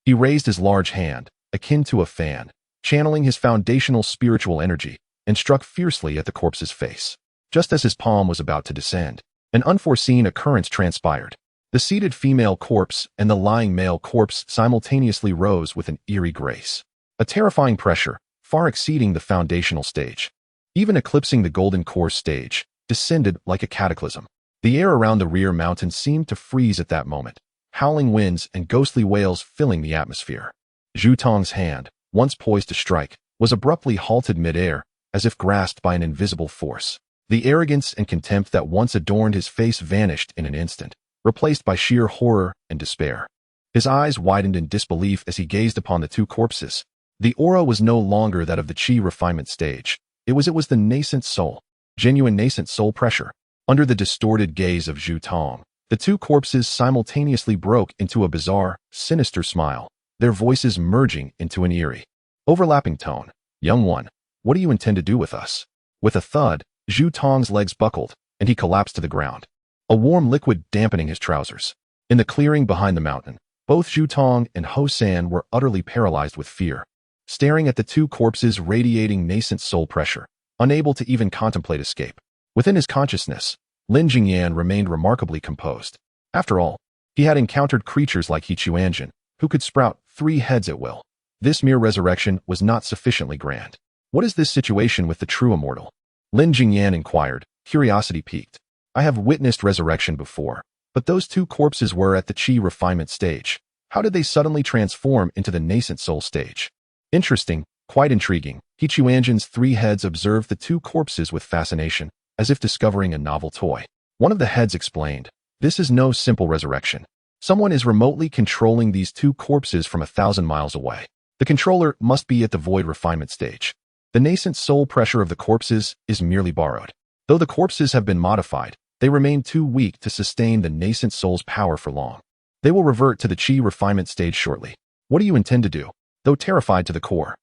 he raised his large hand, akin to a fan, channeling his foundational spiritual energy, and struck fiercely at the corpse's face. Just as his palm was about to descend, an unforeseen occurrence transpired. The seated female corpse and the lying male corpse simultaneously rose with an eerie grace. A terrifying pressure, far exceeding the foundational stage, even eclipsing the golden core stage, descended like a cataclysm. The air around the rear mountain seemed to freeze at that moment, howling winds and ghostly wails filling the atmosphere. Zhu Tong's hand, once poised to strike, was abruptly halted mid-air, as if grasped by an invisible force. The arrogance and contempt that once adorned his face vanished in an instant, replaced by sheer horror and despair. His eyes widened in disbelief as he gazed upon the two corpses. The aura was no longer that of the Qi refinement stage. It was the nascent soul, genuine nascent soul pressure. Under the distorted gaze of Zhu Tong, the two corpses simultaneously broke into a bizarre, sinister smile, their voices merging into an eerie, overlapping tone. Young one, what do you intend to do with us? With a thud, Zhu Tong's legs buckled, and he collapsed to the ground, a warm liquid dampening his trousers. In the clearing behind the mountain, both Zhu Tong and Ho San were utterly paralyzed with fear, staring at the two corpses radiating nascent soul pressure, unable to even contemplate escape. Within his consciousness, Lin Jingyan remained remarkably composed. After all, He had encountered creatures like Quanzhen, who could sprout 3 heads at will. This mere resurrection was not sufficiently grand. What is this situation with the true immortal? Lin Jingyan inquired, curiosity piqued. I have witnessed resurrection before, but those 2 corpses were at the qi refinement stage. How did they suddenly transform into the nascent soul stage? Interesting, quite intriguing. Quanzhen's 3 heads observed the 2 corpses with fascination, as if discovering a novel toy. One of the heads explained, "This is no simple resurrection. Someone is remotely controlling these 2 corpses from 1,000 miles away. The controller must be at the void refinement stage. The nascent soul pressure of the corpses is merely borrowed. Though the corpses have been modified, they remain too weak to sustain the nascent soul's power for long. They will revert to the qi refinement stage shortly. What do you intend to do?" Though terrified to the core,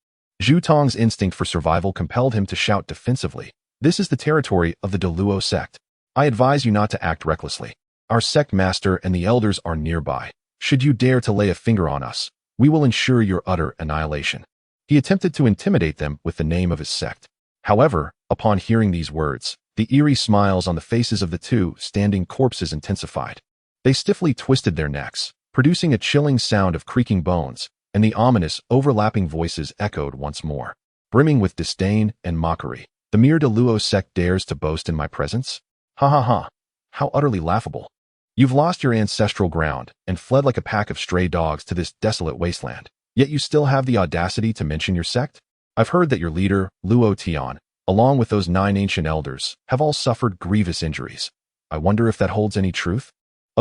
Zhu Tong's instinct for survival compelled him to shout defensively, "This is the territory of the Deluo sect. I advise you not to act recklessly. Our sect master and the elders are nearby. Should you dare to lay a finger on us, we will ensure your utter annihilation." He attempted to intimidate them with the name of his sect. However, upon hearing these words, the eerie smiles on the faces of the 2 standing corpses intensified. They stiffly twisted their necks, producing a chilling sound of creaking bones, and the ominous, overlapping voices echoed once more, brimming with disdain and mockery. "The mere Deluo sect dares to boast in my presence? Ha ha ha. How utterly laughable. You've lost your ancestral ground and fled like a pack of stray dogs to this desolate wasteland. Yet you still have the audacity to mention your sect? I've heard that your leader, Luo Tian, along with those 9 ancient elders, have all suffered grievous injuries. I wonder if that holds any truth?"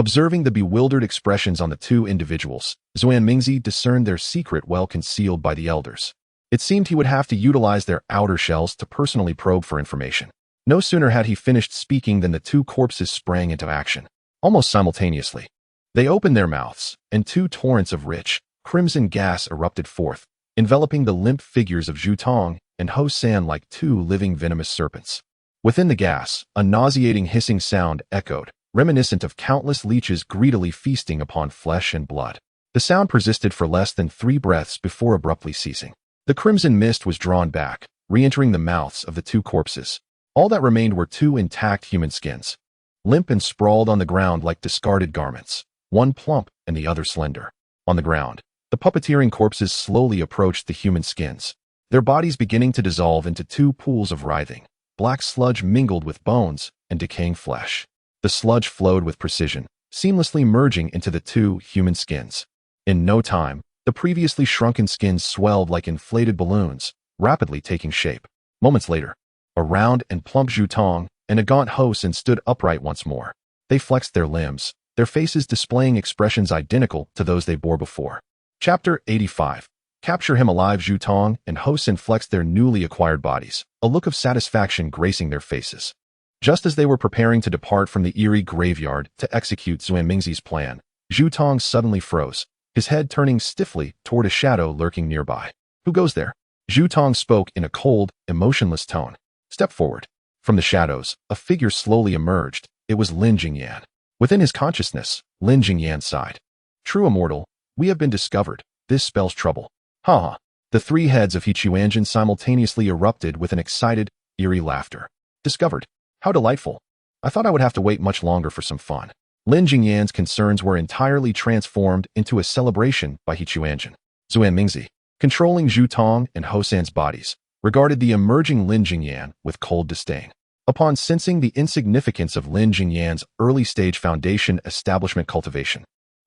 Observing the bewildered expressions on the 2 individuals, Zuan Mingzi discerned their secret well concealed by the elders. It seemed he would have to utilize their outer shells to personally probe for information. No sooner had he finished speaking than the 2 corpses sprang into action. Almost simultaneously, they opened their mouths, and 2 torrents of rich, crimson gas erupted forth, enveloping the limp figures of Zhu Tong and Ho San like 2 living venomous serpents. Within the gas, a nauseating hissing sound echoed, reminiscent of countless leeches greedily feasting upon flesh and blood. The sound persisted for less than 3 breaths before abruptly ceasing. The crimson mist was drawn back, re-entering the mouths of the 2 corpses. All that remained were 2 intact human skins, limp and sprawled on the ground like discarded garments, one plump and the other slender. On the ground, the puppeteering corpses slowly approached the human skins, their bodies beginning to dissolve into 2 pools of writhing, black sludge mingled with bones and decaying flesh. The sludge flowed with precision, seamlessly merging into the 2 human skins. In no time, the previously shrunken skins swelled like inflated balloons, rapidly taking shape. Moments later, a round and plump Zhu Tong and a gaunt Ho San stood upright once more. They flexed their limbs, their faces displaying expressions identical to those they bore before. Chapter 85. Capture him alive. Zhu Tong and Ho San flexed their newly acquired bodies, a look of satisfaction gracing their faces. Just as they were preparing to depart from the eerie graveyard to execute Zuan Mingzi's plan, Zhu Tong suddenly froze, his head turning stiffly toward a shadow lurking nearby. "Who goes there?" Zhu Tong spoke in a cold, emotionless tone. "Step forward." From the shadows, a figure slowly emerged. It was Lin Jingyan. Within his consciousness, Lin Jingyan sighed. "True immortal, we have been discovered. This spells trouble." Ha ha. The 3 heads of Quanzhen simultaneously erupted with an excited, eerie laughter. "Discovered? How delightful. I thought I would have to wait much longer for some fun." Lin Jingyan's concerns were entirely transformed into a celebration by Quanzhen. Zuan Mingzi, controlling Zhu Tong and Ho San's bodies, regarded the emerging Lin Jingyan with cold disdain. Upon sensing the insignificance of Lin Jingyan's early-stage foundation establishment cultivation,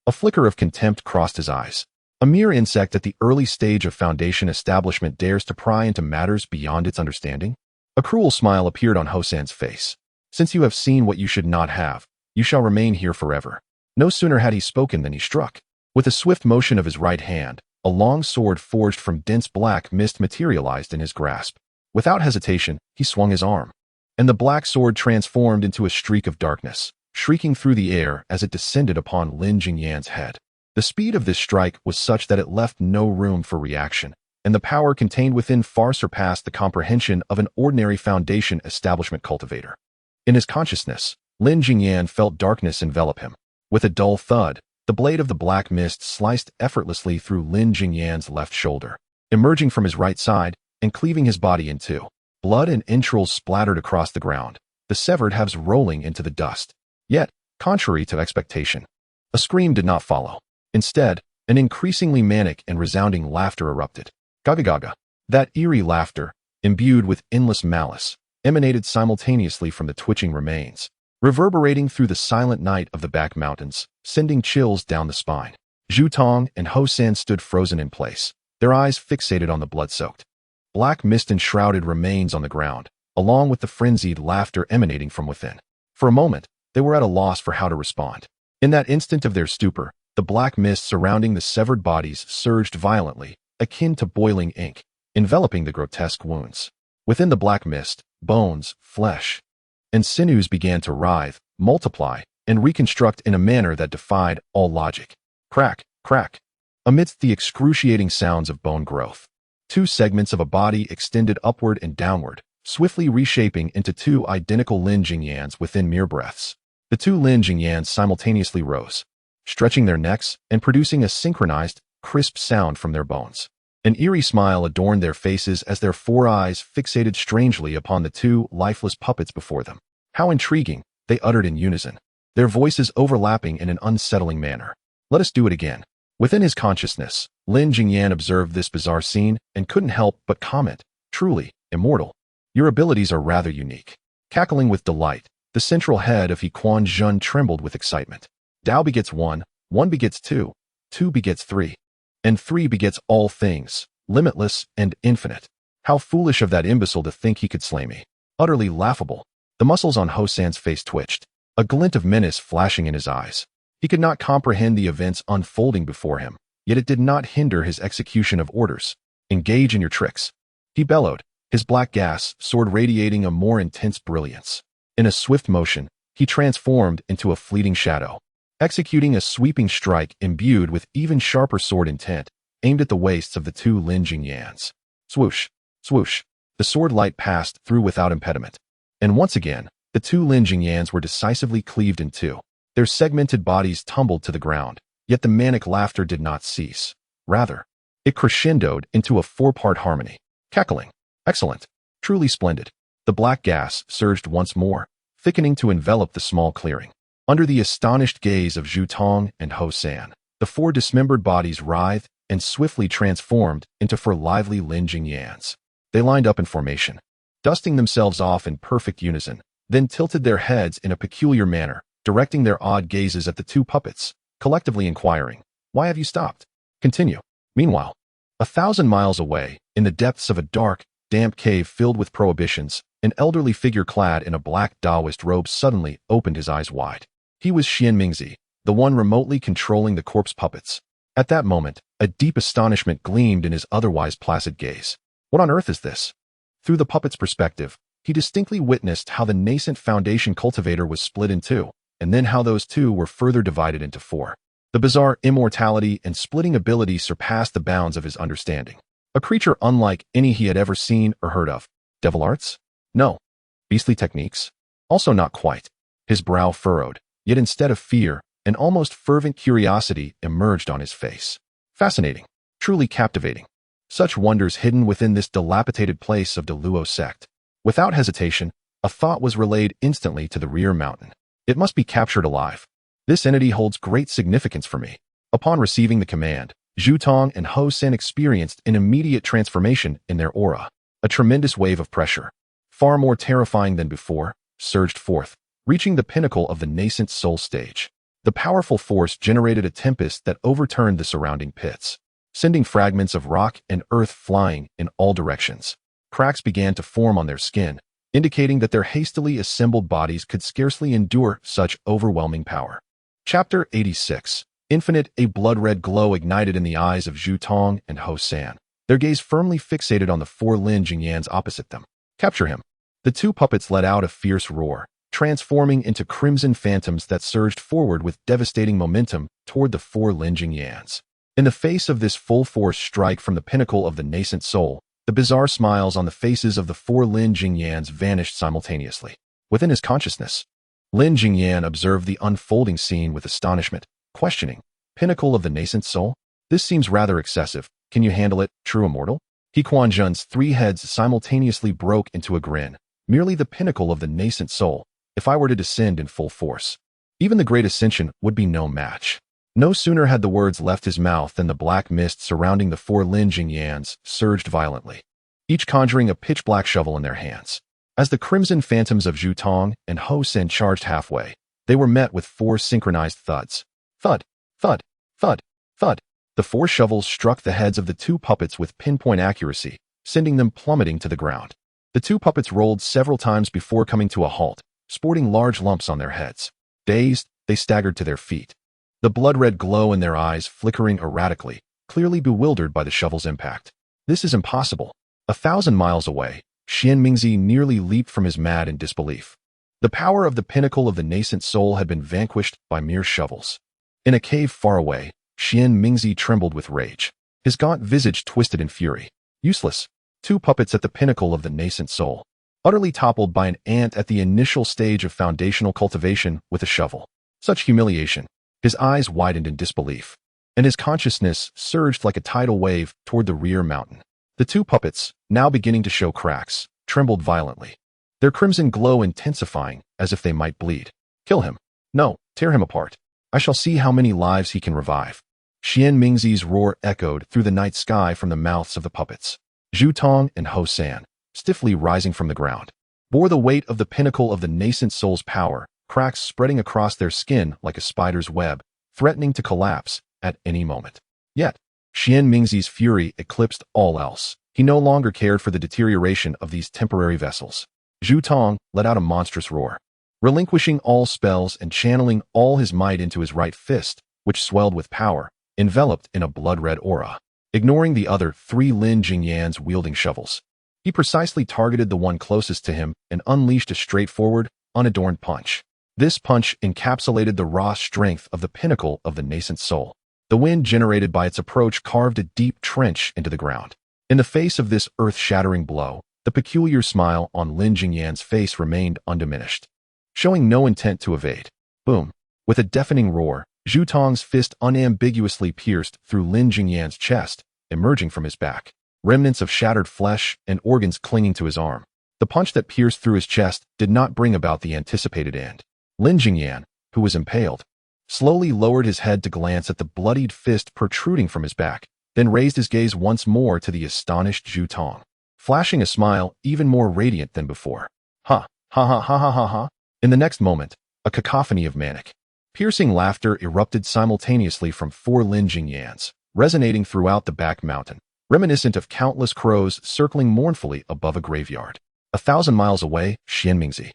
a flicker of contempt crossed his eyes. A mere insect at the early stage of foundation establishment dares to pry into matters beyond its understanding? A cruel smile appeared on Ho San's face. "Since you have seen what you should not have, you shall remain here forever." No sooner had he spoken than he struck. With a swift motion of his right hand, a long sword forged from dense black mist materialized in his grasp. Without hesitation, he swung his arm, and the black sword transformed into a streak of darkness, shrieking through the air as it descended upon Lin Jingyan's head. The speed of this strike was such that it left no room for reaction, and the power contained within far surpassed the comprehension of an ordinary foundation establishment cultivator. In his consciousness, Lin Jingyan felt darkness envelop him. With a dull thud, the blade of the black mist sliced effortlessly through Lin Jingyan's left shoulder, emerging from his right side and cleaving his body in 2. Blood and entrails splattered across the ground, the severed halves rolling into the dust. Yet, contrary to expectation, A scream did not follow. Instead, an increasingly manic and resounding laughter erupted. Gaga gaga. That eerie laughter, imbued with endless malice, emanated simultaneously from the twitching remains, reverberating through the silent night of the back mountains, sending chills down the spine. Zhu Tong and Ho San stood frozen in place, their eyes fixated on the blood-soaked, black mist enshrouded remains on the ground, along with the frenzied laughter emanating from within. For a moment, they were at a loss for how to respond. In that instant of their stupor, the black mist surrounding the severed bodies surged violently, akin to boiling ink, enveloping the grotesque wounds. Within the black mist, bones, flesh, and sinews began to writhe, multiply, and reconstruct in a manner that defied all logic. Crack, crack. Amidst the excruciating sounds of bone growth, two segments of a body extended upward and downward, swiftly reshaping into two identical Lin Jingyans within mere breaths. The two Lin Jingyans simultaneously rose, stretching their necks and producing a synchronized, crisp sound from their bones. An eerie smile adorned their faces as their four eyes fixated strangely upon the two lifeless puppets before them. How intriguing, they uttered in unison, their voices overlapping in an unsettling manner. Let us do it again. Within his consciousness, Lin Jingyan observed this bizarre scene and couldn't help but comment, truly, immortal. Your abilities are rather unique. Cackling with delight, the central head of Quanzhen trembled with excitement. Tao begets one begets two begets three, and three begets all things, limitless and infinite. How foolish of that imbecile to think he could slay me. Utterly laughable. The muscles on Ho San's face twitched, a glint of menace flashing in his eyes. He could not comprehend the events unfolding before him, yet it did not hinder his execution of orders. Engage in your tricks. He bellowed, his black gas sword radiating a more intense brilliance. In a swift motion, he transformed into a fleeting shadow, executing a sweeping strike imbued with even sharper sword intent, aimed at the waists of the two Lin Jingyans. Swoosh, swoosh. The sword light passed through without impediment. And once again, the two Lin Jingyans were decisively cleaved in two. Their segmented bodies tumbled to the ground, yet the manic laughter did not cease. Rather, it crescendoed into a four-part harmony. Cackling. Excellent. Truly splendid. The black gas surged once more, thickening to envelop the small clearing. Under the astonished gaze of Zhu Tong and Ho San, the four dismembered bodies writhed and swiftly transformed into four lively Lin Jingyans. They lined up in formation, dusting themselves off in perfect unison, then tilted their heads in a peculiar manner, directing their odd gazes at the two puppets, collectively inquiring, "Why have you stopped? Continue." Meanwhile, 1,000 miles away, in the depths of a dark, damp cave filled with prohibitions, an elderly figure clad in a black Taoist robe suddenly opened his eyes wide. He was Xian Mingzi, the one remotely controlling the corpse puppets. At that moment, a deep astonishment gleamed in his otherwise placid gaze. What on earth is this? Through the puppet's perspective, he distinctly witnessed how the nascent foundation cultivator was split in two, and then how those two were further divided into four. The bizarre immortality and splitting ability surpassed the bounds of his understanding. A creature unlike any he had ever seen or heard of. Devil arts? No. Beastly techniques? Also not quite. His brow furrowed, yet instead of fear, an almost fervent curiosity emerged on his face. Fascinating. Truly captivating. Such wonders hidden within this dilapidated place of the Luo sect. Without hesitation, a thought was relayed instantly to the rear mountain. It must be captured alive. This entity holds great significance for me. Upon receiving the command, Zhu Tong and Ho San experienced an immediate transformation in their aura. A tremendous wave of pressure, far more terrifying than before, surged forth, reaching the pinnacle of the nascent soul stage. The powerful force generated a tempest that overturned the surrounding pits, sending fragments of rock and earth flying in all directions. Cracks began to form on their skin, indicating that their hastily assembled bodies could scarcely endure such overwhelming power. Chapter 86. Infinite. A blood-red glow ignited in the eyes of Zhu Tong and Ho San, their gaze firmly fixated on the four Lin Jingyans opposite them. Capture him. The two puppets let out a fierce roar, transforming into crimson phantoms that surged forward with devastating momentum toward the four Lin Jingyans. In the face of this full-force strike from the pinnacle of the nascent soul, the bizarre smiles on the faces of the four Lin Jingyans vanished simultaneously. Within his consciousness, Lin Jingyan observed the unfolding scene with astonishment, questioning, "Pinnacle of the nascent soul? This seems rather excessive. Can you handle it, true immortal?" Quanzhen's three heads simultaneously broke into a grin. Merely the pinnacle of the nascent soul. If I were to descend in full force, Even the Great Ascension would be no match. No sooner had the words left his mouth than the black mist surrounding the 4 Lin Jingyans surged violently, each conjuring a pitch-black shovel in their hands. As the crimson phantoms of Zhu Tong and Ho Sen charged halfway, they were met with 4 synchronized thuds. Thud, thud, thud, thud. The 4 shovels struck the heads of the 2 puppets with pinpoint accuracy, sending them plummeting to the ground. The 2 puppets rolled several times before coming to a halt, sporting large lumps on their heads. Dazed, they staggered to their feet, the blood-red glow in their eyes flickering erratically, clearly bewildered by the shovel's impact. This is impossible. 1,000 miles away, Xian Mingzi nearly leaped from his mat in disbelief. The power of the pinnacle of the nascent soul had been vanquished by mere shovels. In a cave far away, Xian Mingzi trembled with rage. His gaunt visage twisted in fury. Useless. 2 puppets at the pinnacle of the nascent soul, utterly toppled by an ant at the initial stage of foundational cultivation with a shovel. Such humiliation. His eyes widened in disbelief, and his consciousness surged like a tidal wave toward the rear mountain. The 2 puppets, now beginning to show cracks, trembled violently, their crimson glow intensifying as if they might bleed. Kill him. No, tear him apart. I shall see how many lives he can revive. Xian Mingzi's roar echoed through the night sky from the mouths of the puppets. Zhu Tong and Ho San, stiffly rising from the ground, bore the weight of the pinnacle of the nascent soul's power, cracks spreading across their skin like a spider's web, threatening to collapse at any moment. Yet, Xian Mingzi's fury eclipsed all else. He no longer cared for the deterioration of these temporary vessels. Zhu Tong let out a monstrous roar, relinquishing all spells and channeling all his might into his right fist, which swelled with power, enveloped in a blood-red aura. Ignoring the other 3 Lin Jingyans wielding shovels, he precisely targeted the one closest to him and unleashed a straightforward, unadorned punch. This punch encapsulated the raw strength of the pinnacle of the nascent soul. The wind generated by its approach carved a deep trench into the ground. In the face of this earth-shattering blow, the peculiar smile on Lin Jingyan's face remained undiminished, showing no intent to evade. Boom! With a deafening roar, Zhu Tong's fist unambiguously pierced through Lin Jingyan's chest, emerging from his back, remnants of shattered flesh and organs clinging to his arm. The punch that pierced through his chest did not bring about the anticipated end. Lin Jingyan, who was impaled, slowly lowered his head to glance at the bloodied fist protruding from his back, then raised his gaze once more to the astonished Zhu Tong, flashing a smile even more radiant than before. Ha, ha ha ha ha ha ha. In the next moment, a cacophony of manic, piercing laughter erupted simultaneously from 4 Lin Jingyans, resonating throughout the back mountain, reminiscent of countless crows circling mournfully above a graveyard. 1,000 miles away, Xian Mingzi,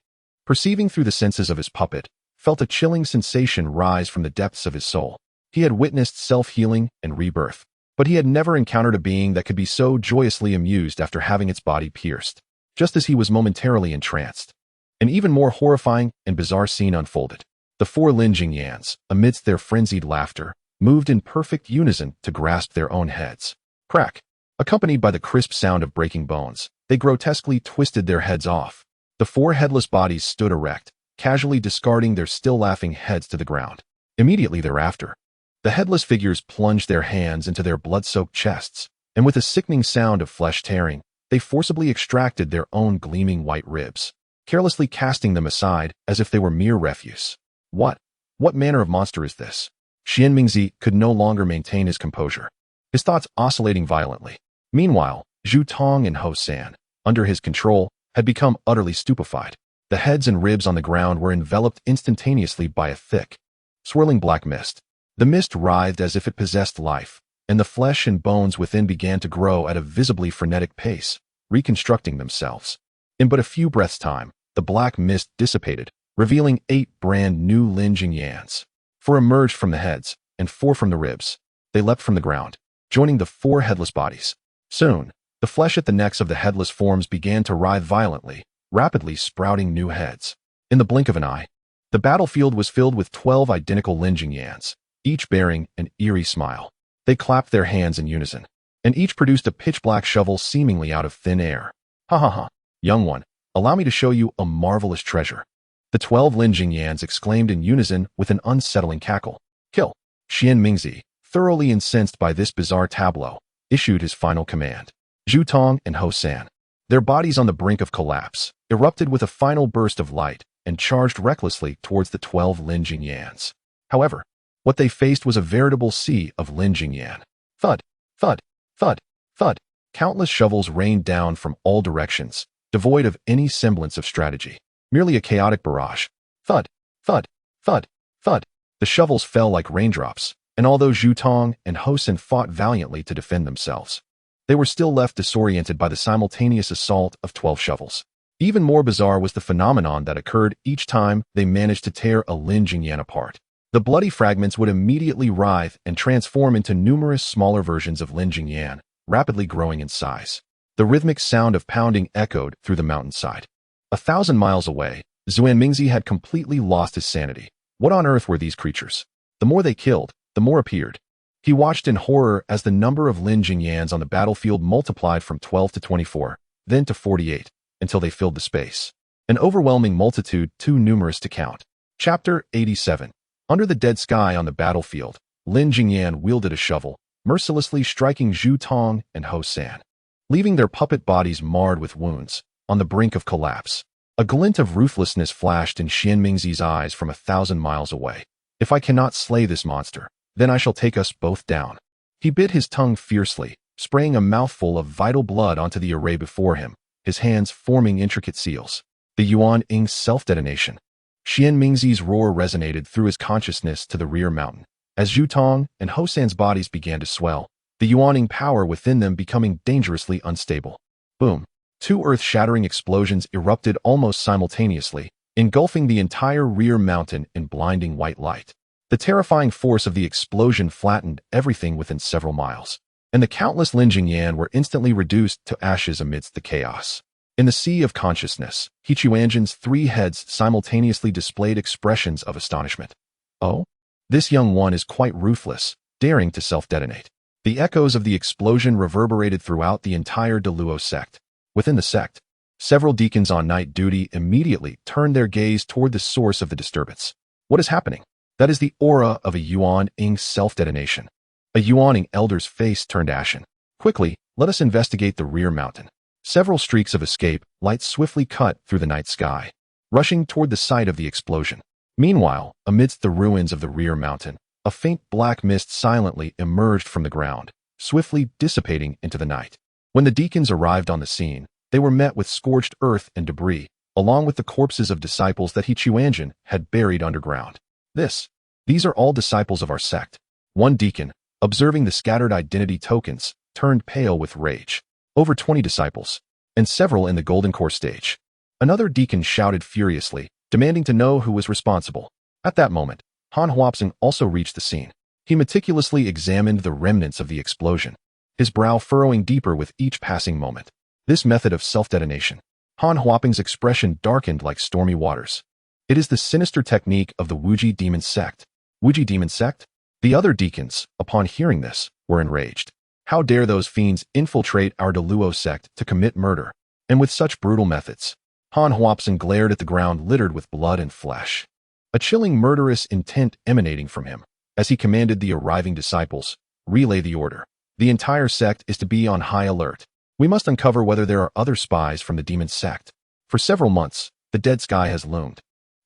perceiving through the senses of his puppet, felt a chilling sensation rise from the depths of his soul. He had witnessed self-healing and rebirth, but he had never encountered a being that could be so joyously amused after having its body pierced. Just as he was momentarily entranced, an even more horrifying and bizarre scene unfolded. The 4 Lin Jingyans, amidst their frenzied laughter, moved in perfect unison to grasp their own heads. Crack! Accompanied by the crisp sound of breaking bones, they grotesquely twisted their heads off. The 4 headless bodies stood erect, casually discarding their still laughing heads to the ground. Immediately thereafter, the headless figures plunged their hands into their blood-soaked chests, and with a sickening sound of flesh tearing, they forcibly extracted their own gleaming white ribs, carelessly casting them aside as if they were mere refuse. What manner of monster is this? Xian Mingzi could no longer maintain his composure, his thoughts oscillating violently. Meanwhile, Zhu Tong and Ho San, under his control, had become utterly stupefied. The heads and ribs on the ground were enveloped instantaneously by a thick, swirling black mist. The mist writhed as if it possessed life, and the flesh and bones within began to grow at a visibly frenetic pace, reconstructing themselves. In but a few breaths' time, the black mist dissipated, revealing 8 brand new Lin Jingyans. 4 emerged from the heads, and 4 from the ribs. They leapt from the ground, joining the 4 headless bodies. Soon, the flesh at the necks of the headless forms began to writhe violently, rapidly sprouting new heads. In the blink of an eye, the battlefield was filled with 12 identical Lin Jingyans, each bearing an eerie smile. They clapped their hands in unison, and each produced a pitch-black shovel seemingly out of thin air. Ha ha ha, young one, allow me to show you a marvelous treasure. The 12 Lin Jingyans exclaimed in unison with an unsettling cackle. Kill! Xian Mingzi, thoroughly incensed by this bizarre tableau, issued his final command. Zhu Tong and Ho San, their bodies on the brink of collapse, erupted with a final burst of light, and charged recklessly towards the 12 Lin Jingyans. However, what they faced was a veritable sea of Lin Jingyan. Thud, thud, thud, thud. Countless shovels rained down from all directions, devoid of any semblance of strategy. Merely a chaotic barrage. Thud, thud, thud, thud. The shovels fell like raindrops, and although Zhu Tong and Hosen fought valiantly to defend themselves, they were still left disoriented by the simultaneous assault of 12 shovels. Even more bizarre was the phenomenon that occurred each time they managed to tear a Lin Jingyan apart. The bloody fragments would immediately writhe and transform into numerous smaller versions of Lin Jingyan, rapidly growing in size. The rhythmic sound of pounding echoed through the mountainside. 1,000 miles away, Zuan Mingzi had completely lost his sanity. What on earth were these creatures? The more they killed, the more appeared. He watched in horror as the number of Lin Jingyans on the battlefield multiplied from 12 to 24, then to 48, until they filled the space. An overwhelming multitude too numerous to count. Chapter 87. Under the dead sky on the battlefield, Lin Jingyan wielded a shovel, mercilessly striking Zhu Tong and Ho San, leaving their puppet bodies marred with wounds, on the brink of collapse. A glint of ruthlessness flashed in Xian Mingzi's eyes from 1,000 miles away. If I cannot slay this monster, then I shall take us both down. He bit his tongue fiercely, spraying a mouthful of vital blood onto the array before him, his hands forming intricate seals. The Yuan Ing's self-detonation. Xian Mingzi's roar resonated through his consciousness to the rear mountain. As Zhu Tong and Ho San's bodies began to swell, the Yuan Ing power within them becoming dangerously unstable. Boom. Two earth-shattering explosions erupted almost simultaneously, engulfing the entire rear mountain in blinding white light. The terrifying force of the explosion flattened everything within several miles, and the countless Lin Jingyan were instantly reduced to ashes amidst the chaos. In the sea of consciousness, He Chuanjin's 3 heads simultaneously displayed expressions of astonishment. Oh? This young one is quite ruthless, daring to self-detonate. The echoes of the explosion reverberated throughout the entire Deluo sect. Within the sect, several deacons on night duty immediately turned their gaze toward the source of the disturbance. What is happening? That is the aura of a Yuan Ing self-detonation. A Yuan Ing elder's face turned ashen. Quickly, let us investigate the rear mountain. Several streaks of escape light swiftly cut through the night sky, rushing toward the site of the explosion. Meanwhile, amidst the ruins of the rear mountain, a faint black mist silently emerged from the ground, swiftly dissipating into the night. When the deacons arrived on the scene, they were met with scorched earth and debris, along with the corpses of disciples that He Chuanjin had buried underground. These are all disciples of our sect. One deacon, observing the scattered identity tokens, turned pale with rage. Over 20 disciples, and several in the golden core stage. Another deacon shouted furiously, demanding to know who was responsible. At that moment, Han Huapzing also reached the scene. He meticulously examined the remnants of the explosion, his brow furrowing deeper with each passing moment. This method of self-detonation. Han Huaping's expression darkened like stormy waters. It is the sinister technique of the Wuji demon sect. Wuji demon sect? The other deacons, upon hearing this, were enraged. How dare those fiends infiltrate our Deluo sect to commit murder, and with such brutal methods? Han Huapzing glared at the ground littered with blood and flesh, a chilling murderous intent emanating from him. As he commanded the arriving disciples, relay the order. The entire sect is to be on high alert. We must uncover whether there are other spies from the demon sect. For several months, the dead sky has loomed,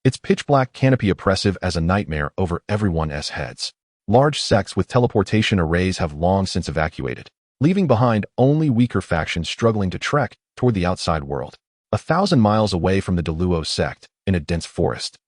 its pitch-black canopy oppressive as a nightmare over everyone's heads. Large sects with teleportation arrays have long since evacuated, leaving behind only weaker factions struggling to trek toward the outside world. 1,000 miles away from the Deluo sect, in a dense forest,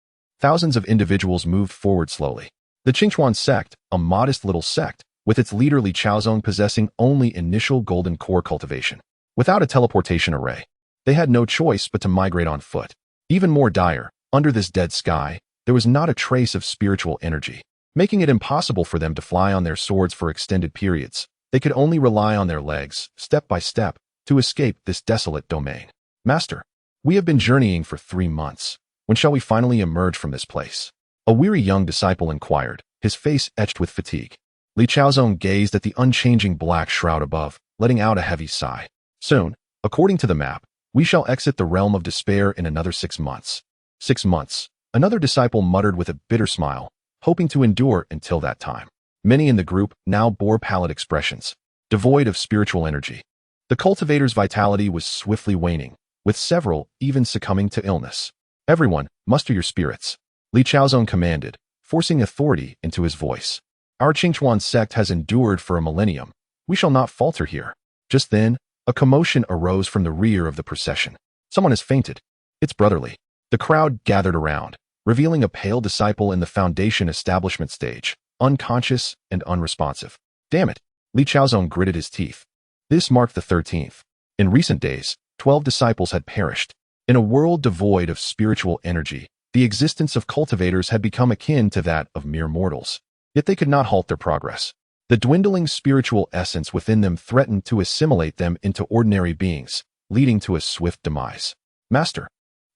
thousands of individuals moved forward slowly. The Qingchuan sect, a modest little sect, with its leader Li Chaozong possessing only initial golden core cultivation. Without a teleportation array, they had no choice but to migrate on foot. Even more dire, under this dead sky, there was not a trace of spiritual energy, making it impossible for them to fly on their swords for extended periods. They could only rely on their legs, step by step, to escape this desolate domain. Master, we have been journeying for 3 months. When shall we finally emerge from this place? A weary young disciple inquired, his face etched with fatigue. Li Chaozong gazed at the unchanging black shroud above, letting out a heavy sigh. Soon, according to the map, we shall exit the realm of despair in another 6 months. 6 months, another disciple muttered with a bitter smile, hoping to endure until that time. Many in the group now bore pallid expressions, devoid of spiritual energy. The cultivator's vitality was swiftly waning, with several even succumbing to illness. Everyone, muster your spirits. Li Chaozong commanded, forcing authority into his voice. Our Qingchuan sect has endured for a millennium. We shall not falter here. Just then, a commotion arose from the rear of the procession. Someone has fainted. It's brotherly. The crowd gathered around, revealing a pale disciple in the foundation establishment stage, unconscious and unresponsive. Damn it! Li Chaozong gritted his teeth. This marked the 13th. In recent days, 12 disciples had perished. In a world devoid of spiritual energy, the existence of cultivators had become akin to that of mere mortals. Yet they could not halt their progress. The dwindling spiritual essence within them threatened to assimilate them into ordinary beings, leading to a swift demise. Master,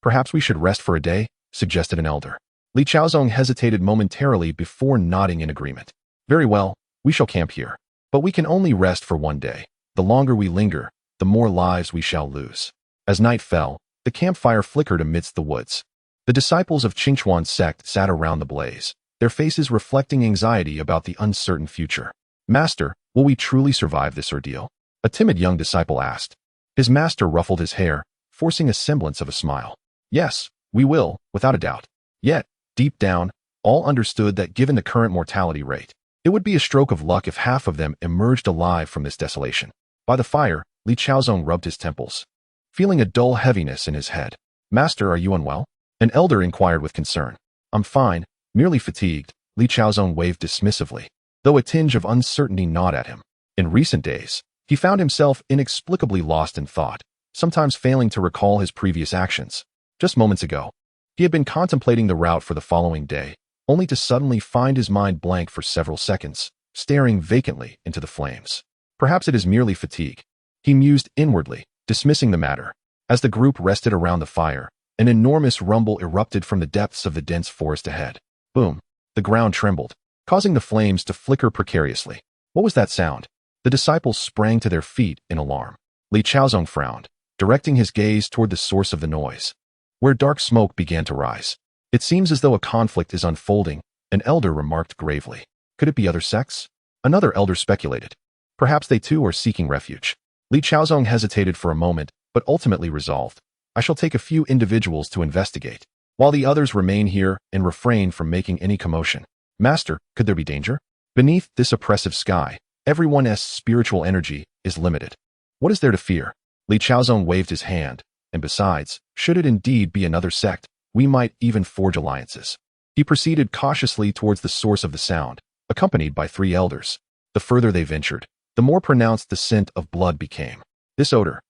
perhaps we should rest for a day, suggested an elder. Li Chaozong hesitated momentarily before nodding in agreement. Very well, we shall camp here. But we can only rest for one day. The longer we linger, the more lives we shall lose. As night fell, the campfire flickered amidst the woods. The disciples of Qingchuan sect sat around the blaze, their faces reflecting anxiety about the uncertain future. Master, will we truly survive this ordeal? A timid young disciple asked. His master ruffled his hair, forcing a semblance of a smile. Yes, we will, without a doubt. Yet, deep down, all understood that given the current mortality rate, it would be a stroke of luck if half of them emerged alive from this desolation. By the fire, Li Chaozong rubbed his temples, feeling a dull heaviness in his head. Master, are you unwell? An elder inquired with concern. I'm fine, merely fatigued, Li Chaozong waved dismissively, though a tinge of uncertainty gnawed at him. In recent days, he found himself inexplicably lost in thought, sometimes failing to recall his previous actions. Just moments ago, he had been contemplating the route for the following day, only to suddenly find his mind blank for several seconds, staring vacantly into the flames. Perhaps it is merely fatigue, he mused inwardly, dismissing the matter. As the group rested around the fire, an enormous rumble erupted from the depths of the dense forest ahead. Boom! The ground trembled, causing the flames to flicker precariously. What was that sound? The disciples sprang to their feet in alarm. Li Chaozong frowned, directing his gaze toward the source of the noise, where dark smoke began to rise. It seems as though a conflict is unfolding, an elder remarked gravely. Could it be other sects? Another elder speculated. Perhaps they too are seeking refuge. Li Chaozong hesitated for a moment, but ultimately resolved. I shall take a few individuals to investigate, while the others remain here and refrain from making any commotion. Master, could there be danger? Beneath this oppressive sky, everyone's spiritual energy is limited. What is there to fear? Li Chaozong waved his hand, and besides, should it indeed be another sect, we might even forge alliances. He proceeded cautiously towards the source of the sound, accompanied by 3 elders. The further they ventured, the more pronounced the scent of blood became. This odor.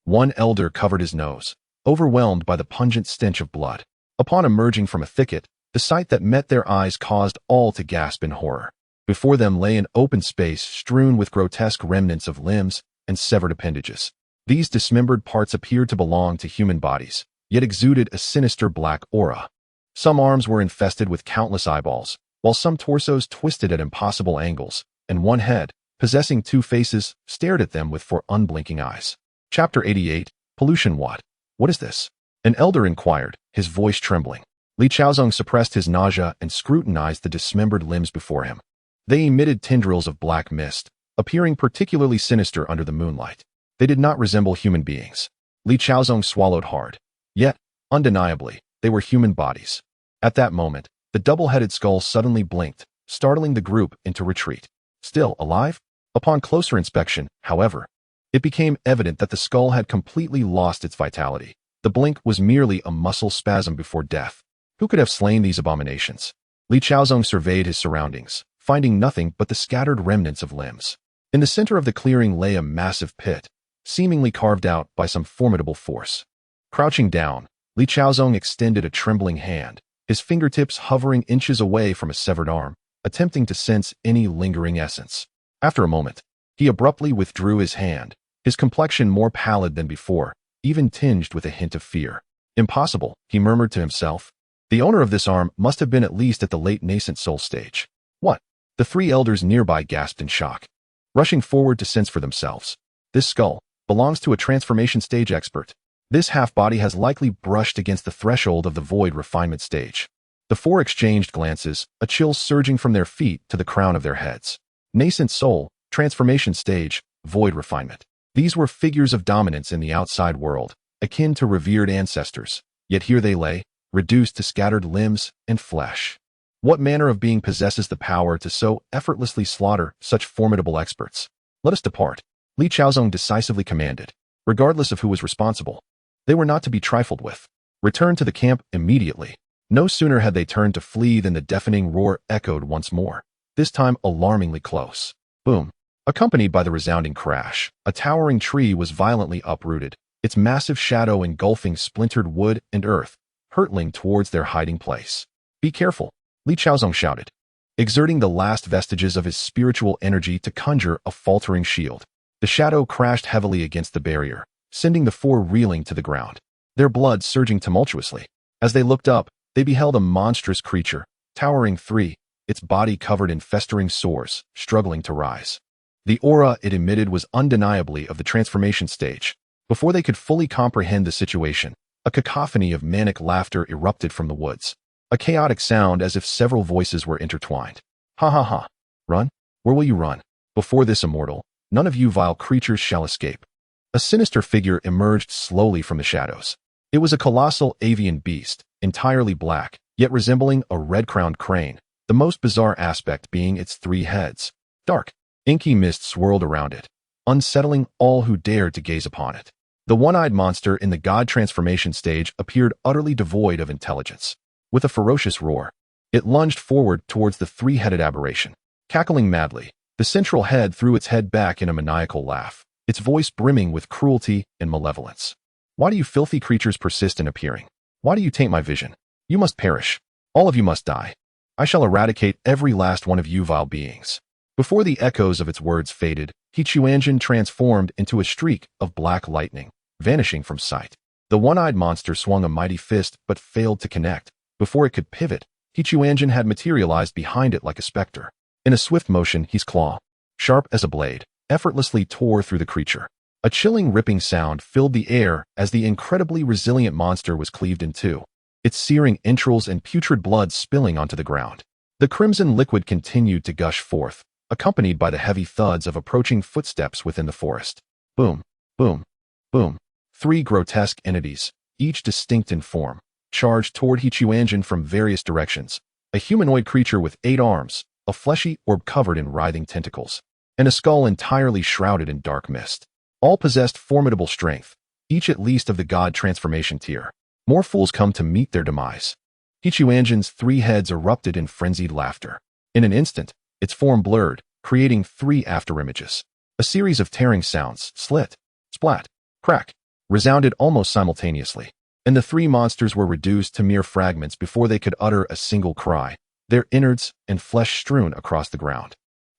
One elder covered his nose, overwhelmed by the pungent stench of blood. Upon emerging from a thicket, the sight that met their eyes caused all to gasp in horror. Before them lay an open space strewn with grotesque remnants of limbs and severed appendages. These dismembered parts appeared to belong to human bodies, yet exuded a sinister black aura. Some arms were infested with countless eyeballs, while some torsos twisted at impossible angles, and one head, possessing 2 faces, stared at them with 4 unblinking eyes. Chapter 88, Pollution. What is this? An elder inquired, his voice trembling. Li Chaozong suppressed his nausea and scrutinized the dismembered limbs before him. They emitted tendrils of black mist, appearing particularly sinister under the moonlight. They did not resemble human beings. Li Chaozong swallowed hard. Yet, undeniably, they were human bodies. At that moment, the double-headed skull suddenly blinked, startling the group into retreat. Still alive? Upon closer inspection, however, it became evident that the skull had completely lost its vitality. The blink was merely a muscle spasm before death. Who could have slain these abominations? Li Chaozong surveyed his surroundings, finding nothing but the scattered remnants of limbs. In the center of the clearing lay a massive pit, seemingly carved out by some formidable force. Crouching down, Li Chaozong extended a trembling hand, his fingertips hovering inches away from a severed arm, attempting to sense any lingering essence. After a moment, he abruptly withdrew his hand, his complexion more pallid than before, even tinged with a hint of fear. Impossible, he murmured to himself. The owner of this arm must have been at least at the late nascent soul stage. What? The 3 elders nearby gasped in shock, rushing forward to sense for themselves. This skull belongs to a transformation stage expert. This half-body has likely brushed against the threshold of the void refinement stage. The 4 exchanged glances, a chill surging from their feet to the crown of their heads. Nascent soul, transformation stage, void refinement. These were figures of dominance in the outside world, akin to revered ancestors. Yet here they lay, reduced to scattered limbs and flesh. What manner of being possesses the power to so effortlessly slaughter such formidable experts? Let us depart, Li Chaozong decisively commanded, regardless of who was responsible. They were not to be trifled with. Return to the camp immediately. No sooner had they turned to flee than the deafening roar echoed once more, this time alarmingly close. Boom. Accompanied by the resounding crash, a towering tree was violently uprooted, its massive shadow engulfing splintered wood and earth, hurtling towards their hiding place. Be careful, Li Chaozong shouted, exerting the last vestiges of his spiritual energy to conjure a faltering shield. The shadow crashed heavily against the barrier, sending the four reeling to the ground, their blood surging tumultuously. As they looked up, they beheld a monstrous creature, towering 3, its body covered in festering sores, struggling to rise. The aura it emitted was undeniably of the transformation stage. Before they could fully comprehend the situation, a cacophony of manic laughter erupted from the woods, a chaotic sound as if several voices were intertwined. Ha ha ha. Run? Where will you run? Before this immortal, none of you vile creatures shall escape. A sinister figure emerged slowly from the shadows. It was a colossal avian beast, entirely black, yet resembling a red-crowned crane, the most bizarre aspect being its 3 heads. Dark, inky mist swirled around it, unsettling all who dared to gaze upon it. The one-eyed monster in the god transformation stage appeared utterly devoid of intelligence. With a ferocious roar, it lunged forward towards the 3-headed aberration. Cackling madly, the central head threw its head back in a maniacal laugh, its voice brimming with cruelty and malevolence. Why do you filthy creatures persist in appearing? Why do you taint my vision? You must perish. All of you must die. I shall eradicate every last one of you vile beings. Before the echoes of its words faded, Quanzhen transformed into a streak of black lightning, vanishing from sight. The one-eyed monster swung a mighty fist but failed to connect. Before it could pivot, Quanzhen had materialized behind it like a specter. In a swift motion, his claw, sharp as a blade, effortlessly tore through the creature. A chilling ripping sound filled the air as the incredibly resilient monster was cleaved in two, its searing entrails and putrid blood spilling onto the ground. The crimson liquid continued to gush forth, accompanied by the heavy thuds of approaching footsteps within the forest. Boom, boom, boom. 3 grotesque entities, each distinct in form, charged toward Quanzhen from various directions. A humanoid creature with 8 arms, a fleshy orb covered in writhing tentacles, and a skull entirely shrouded in dark mist. All possessed formidable strength, each at least of the god transformation tier. More fools come to meet their demise. Quanzhen's 3 heads erupted in frenzied laughter. In an instant, its form blurred, creating 3 afterimages. A series of tearing sounds, slit, splat, crack, resounded almost simultaneously, and the 3 monsters were reduced to mere fragments before they could utter a single cry, their innards and flesh strewn across the ground.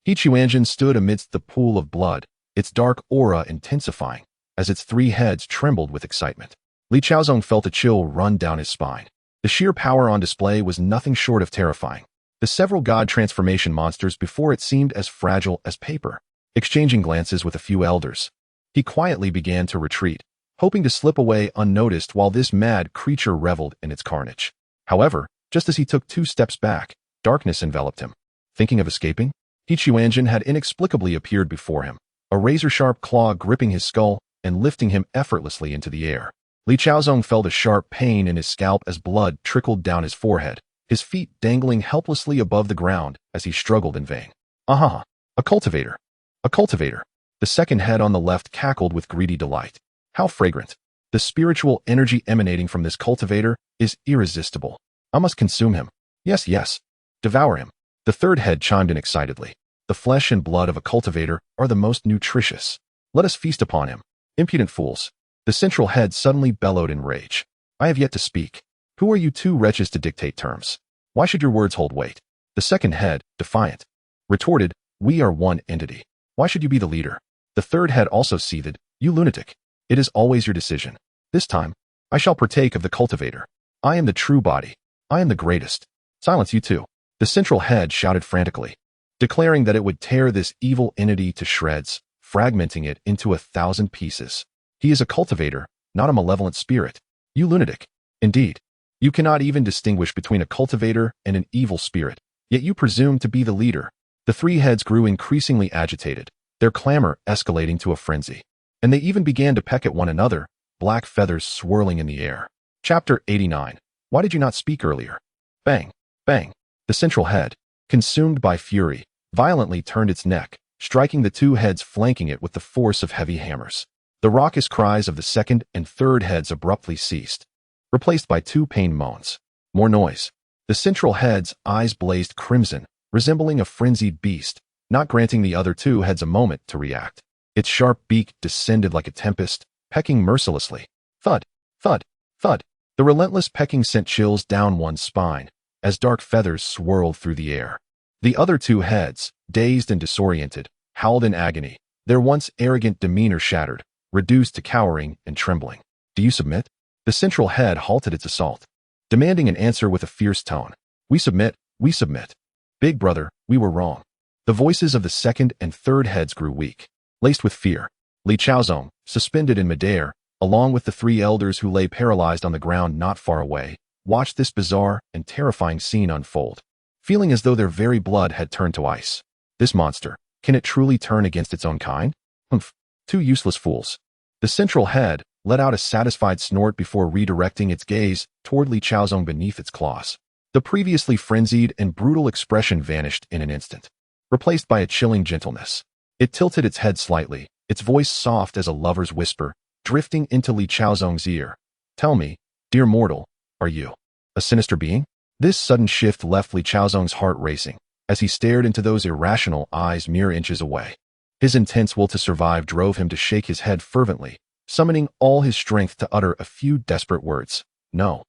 Quanzhen stood amidst the pool of blood, its dark aura intensifying, as its 3 heads trembled with excitement. Li Chaozong felt a chill run down his spine. The sheer power on display was nothing short of terrifying. The several god transformation monsters before it seemed as fragile as paper. Exchanging glances with a few elders, he quietly began to retreat, hoping to slip away unnoticed while this mad creature reveled in its carnage. However, just as he took 2 steps back, darkness enveloped him. Thinking of escaping, Quanzhen had inexplicably appeared before him, a razor-sharp claw gripping his skull and lifting him effortlessly into the air. Li Chaozong felt a sharp pain in his scalp as blood trickled down his forehead, his feet dangling helplessly above the ground as he struggled in vain. Aha! A cultivator! A cultivator! The second head on the left cackled with greedy delight. How fragrant! The spiritual energy emanating from this cultivator is irresistible. I must consume him. Yes, yes. Devour him. The third head chimed in excitedly. The flesh and blood of a cultivator are the most nutritious. Let us feast upon him. Impudent fools. The central head suddenly bellowed in rage. I have yet to speak. Who are you 2 wretches to dictate terms? Why should your words hold weight? The second head, defiant, retorted, we are one entity. Why should you be the leader? The third head also seethed, you lunatic. It is always your decision. This time, I shall partake of the cultivator. I am the true body. I am the greatest. Silence, you 2. The central head shouted frantically, declaring that it would tear this evil entity to shreds, fragmenting it into 1,000 pieces. He is a cultivator, not a malevolent spirit. You lunatic. Indeed, you cannot even distinguish between a cultivator and an evil spirit, yet you presume to be the leader. The 3 heads grew increasingly agitated, their clamor escalating to a frenzy. And they even began to peck at one another, black feathers swirling in the air. Chapter 89. Why did you not speak earlier? Bang, bang. The central head, consumed by fury, violently turned its neck, striking the two heads flanking it with the force of heavy hammers. The raucous cries of the second and third heads abruptly ceased, replaced by two pained moans. More noise. The central head's eyes blazed crimson, resembling a frenzied beast, not granting the other two heads a moment to react. Its sharp beak descended like a tempest, pecking mercilessly. Thud, thud, thud. The relentless pecking sent chills down one's spine, as dark feathers swirled through the air. The other two heads, dazed and disoriented, howled in agony, their once arrogant demeanor shattered, reduced to cowering and trembling. Do you submit? The central head halted its assault, demanding an answer with a fierce tone. We submit, we submit. Big brother, we were wrong. The voices of the second and third heads grew weak, laced with fear. Li Chaozong, suspended in midair, along with the three elders who lay paralyzed on the ground not far away, watched this bizarre and terrifying scene unfold, feeling as though their very blood had turned to ice. This monster, can it truly turn against its own kind? Humph. Two useless fools. The central head let out a satisfied snort before redirecting its gaze toward Li Chaozong beneath its claws. The previously frenzied and brutal expression vanished in an instant, replaced by a chilling gentleness. It tilted its head slightly, its voice soft as a lover's whisper, drifting into Li Chaozong's ear. Tell me, dear mortal, are you a sinister being? This sudden shift left Li Chaozong's heart racing, as he stared into those irrational eyes mere inches away. His intense will to survive drove him to shake his head fervently, summoning all his strength to utter a few desperate words. No,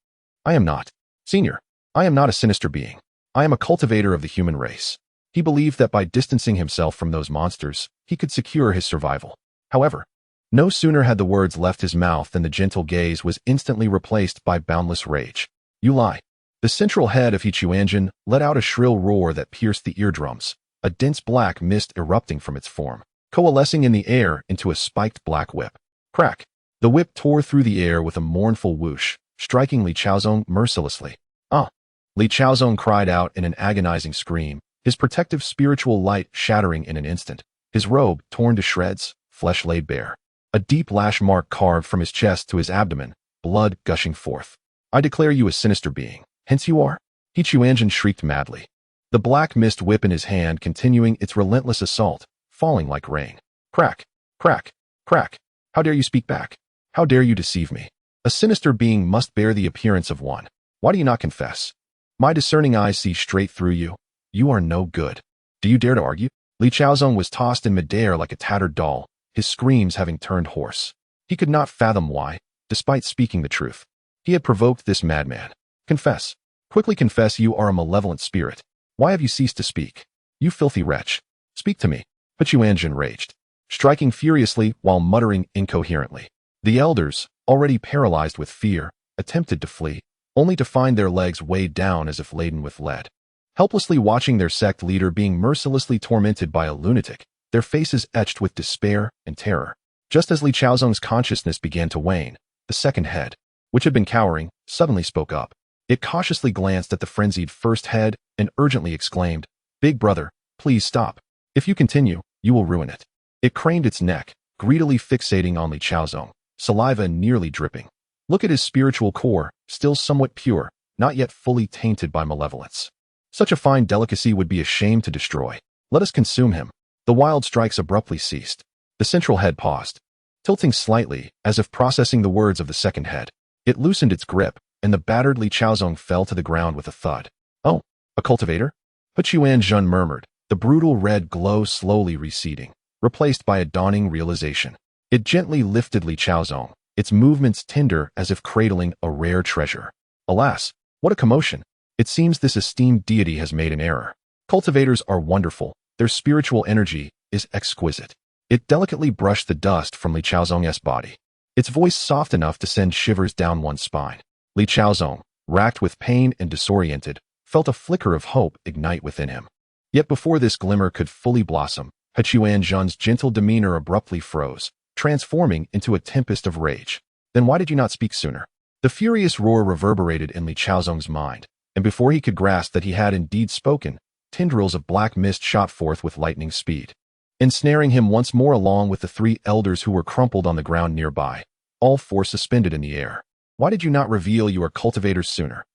I am not. Senior, I am not a sinister being. I am a cultivator of the human race. He believed that by distancing himself from those monsters, he could secure his survival. However, no sooner had the words left his mouth than the gentle gaze was instantly replaced by boundless rage. You lie. The central head of Quanzhen let out a shrill roar that pierced the eardrums, a dense black mist erupting from its form, coalescing in the air into a spiked black whip. Crack! The whip tore through the air with a mournful whoosh, striking Li Chaozong mercilessly. Ah! Li Chaozong cried out in an agonizing scream, his protective spiritual light shattering in an instant, his robe torn to shreds, flesh laid bare. A deep lash mark carved from his chest to his abdomen, blood gushing forth. I declare you a sinister being. Hence you are? Quanzhen shrieked madly, the black mist whip in his hand continuing its relentless assault, falling like rain. Crack, crack, crack. How dare you speak back? How dare you deceive me? A sinister being must bear the appearance of one. Why do you not confess? My discerning eyes see straight through you. You are no good. Do you dare to argue? Li Chaozong was tossed in midair like a tattered doll, his screams having turned hoarse. He could not fathom why, despite speaking the truth, he had provoked this madman. Confess. Quickly confess you are a malevolent spirit. Why have you ceased to speak? You filthy wretch. Speak to me. But Quanzhen raged, striking furiously while muttering incoherently. The elders, already paralyzed with fear, attempted to flee, only to find their legs weighed down as if laden with lead. Helplessly watching their sect leader being mercilessly tormented by a lunatic, their faces etched with despair and terror. Just as Li Chaozong's consciousness began to wane, the second head, which had been cowering, suddenly spoke up. It cautiously glanced at the frenzied first head and urgently exclaimed, Big brother, please stop. If you continue, you will ruin it. It craned its neck, greedily fixating on Li Chaozong, saliva nearly dripping. Look at his spiritual core, still somewhat pure, not yet fully tainted by malevolence. Such a fine delicacy would be a shame to destroy. Let us consume him. The wild strikes abruptly ceased. The central head paused, tilting slightly as if processing the words of the second head. It loosened its grip, and the battered Li Chaozong fell to the ground with a thud. Oh, a cultivator? Quanzhen murmured, the brutal red glow slowly receding, replaced by a dawning realization. It gently lifted Li Chaozong, its movements tender as if cradling a rare treasure. Alas, what a commotion! It seems this esteemed deity has made an error. Cultivators are wonderful, their spiritual energy is exquisite. It delicately brushed the dust from Li Chaozong's body, its voice soft enough to send shivers down one's spine. Li Chaozong, racked with pain and disoriented, felt a flicker of hope ignite within him. Yet before this glimmer could fully blossom, Quanzhen's gentle demeanor abruptly froze, transforming into a tempest of rage. Then why did you not speak sooner? The furious roar reverberated in Li Chaozong's mind, and before he could grasp that he had indeed spoken, tendrils of black mist shot forth with lightning speed, ensnaring him once more along with the three elders who were crumpled on the ground nearby, all four suspended in the air. Why did you not reveal you are cultivators sooner?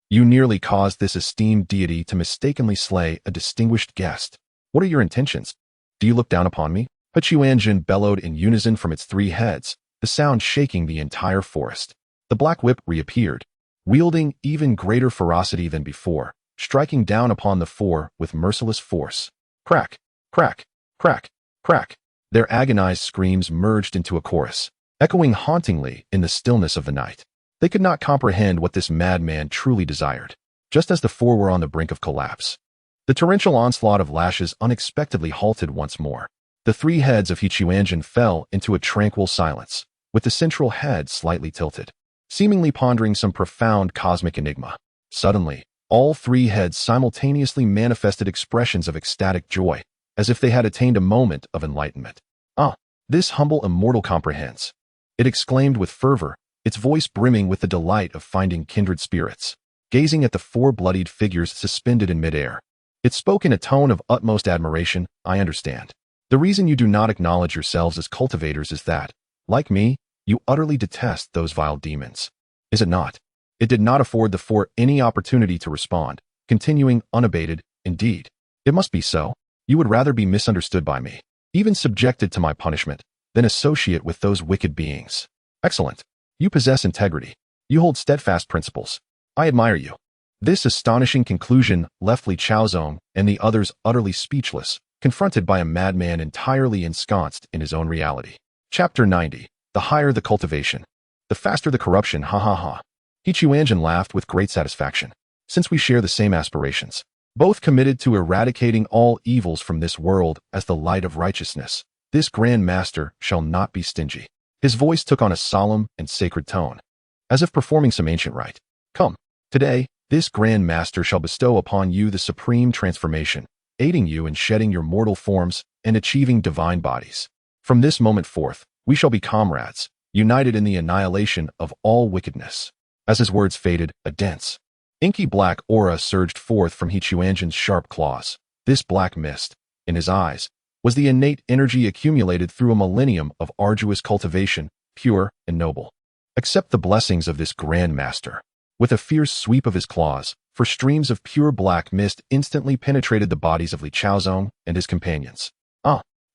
You nearly caused this esteemed deity to mistakenly slay a distinguished guest. What are your intentions? Do you look down upon me? Quanzhen bellowed in unison from its 3 heads, the sound shaking the entire forest. The black whip reappeared, wielding even greater ferocity than before, striking down upon the 4 with merciless force. Crack, crack, crack, crack. Their agonized screams merged into a chorus, echoing hauntingly in the stillness of the night. They could not comprehend what this madman truly desired. Just as the 4 were on the brink of collapse, the torrential onslaught of lashes unexpectedly halted once more. The 3 heads of Quanzhen fell into a tranquil silence, with the central head slightly tilted, seemingly pondering some profound cosmic enigma. Suddenly, all 3 heads simultaneously manifested expressions of ecstatic joy, as if they had attained a moment of enlightenment. "Ah, this humble immortal comprehends," it exclaimed with fervor, its voice brimming with the delight of finding kindred spirits. Gazing at the 4 bloodied figures suspended in midair, it spoke in a tone of utmost admiration. "I understand. The reason you do not acknowledge yourselves as cultivators is that, like me, you utterly detest those vile demons. Is it not?" It did not afford the 4 any opportunity to respond, continuing unabated. "Indeed, it must be so. You would rather be misunderstood by me, even subjected to my punishment, than associate with those wicked beings. Excellent. You possess integrity. You hold steadfast principles. I admire you." This astonishing conclusion left Li Chaozong and the others utterly speechless, confronted by a madman entirely ensconced in his own reality. Chapter 90. The higher the cultivation, the faster the corruption. Ha ha ha. Quanzhen laughed with great satisfaction. "Since we share the same aspirations, both committed to eradicating all evils from this world as the light of righteousness, this Grand Master shall not be stingy." His voice took on a solemn and sacred tone, as if performing some ancient rite. "Come, today, this Grand Master shall bestow upon you the supreme transformation, aiding you in shedding your mortal forms and achieving divine bodies. From this moment forth, we shall be comrades, united in the annihilation of all wickedness." As his words faded, a dense, inky black aura surged forth from Quanzhen's sharp claws. This black mist, in his eyes, was the innate energy accumulated through a millennium of arduous cultivation, pure and noble. Accept the blessings of this Grand Master. With a fierce sweep of his claws, for streams of pure black mist instantly penetrated the bodies of Li Chaozong and his companions.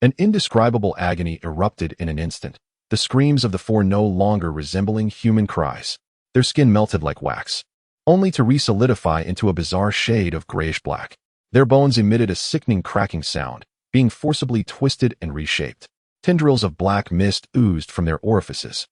An indescribable agony erupted in an instant, the screams of the 4 no longer resembling human cries. Their skin melted like wax, only to re-solidify into a bizarre shade of grayish-black. Their bones emitted a sickening cracking sound, being forcibly twisted and reshaped. Tendrils of black mist oozed from their orifices,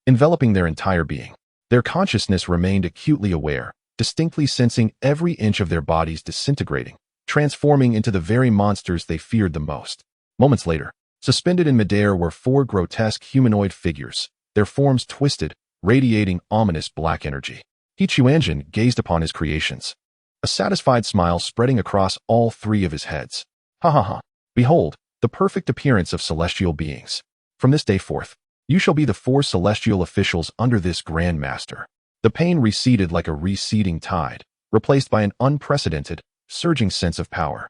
enveloping their entire being. Their consciousness remained acutely aware, distinctly sensing every inch of their bodies disintegrating, transforming into the very monsters they feared the most. Moments later, suspended in midair were 4 grotesque humanoid figures, their forms twisted, radiating ominous black energy. Quanzhen gazed upon his creations, a satisfied smile spreading across all 3 of his heads. "Ha ha ha. Behold, the perfect appearance of celestial beings. From this day forth, you shall be the 4 celestial officials under this Grand Master." The pain receded like a receding tide, replaced by an unprecedented, surging sense of power.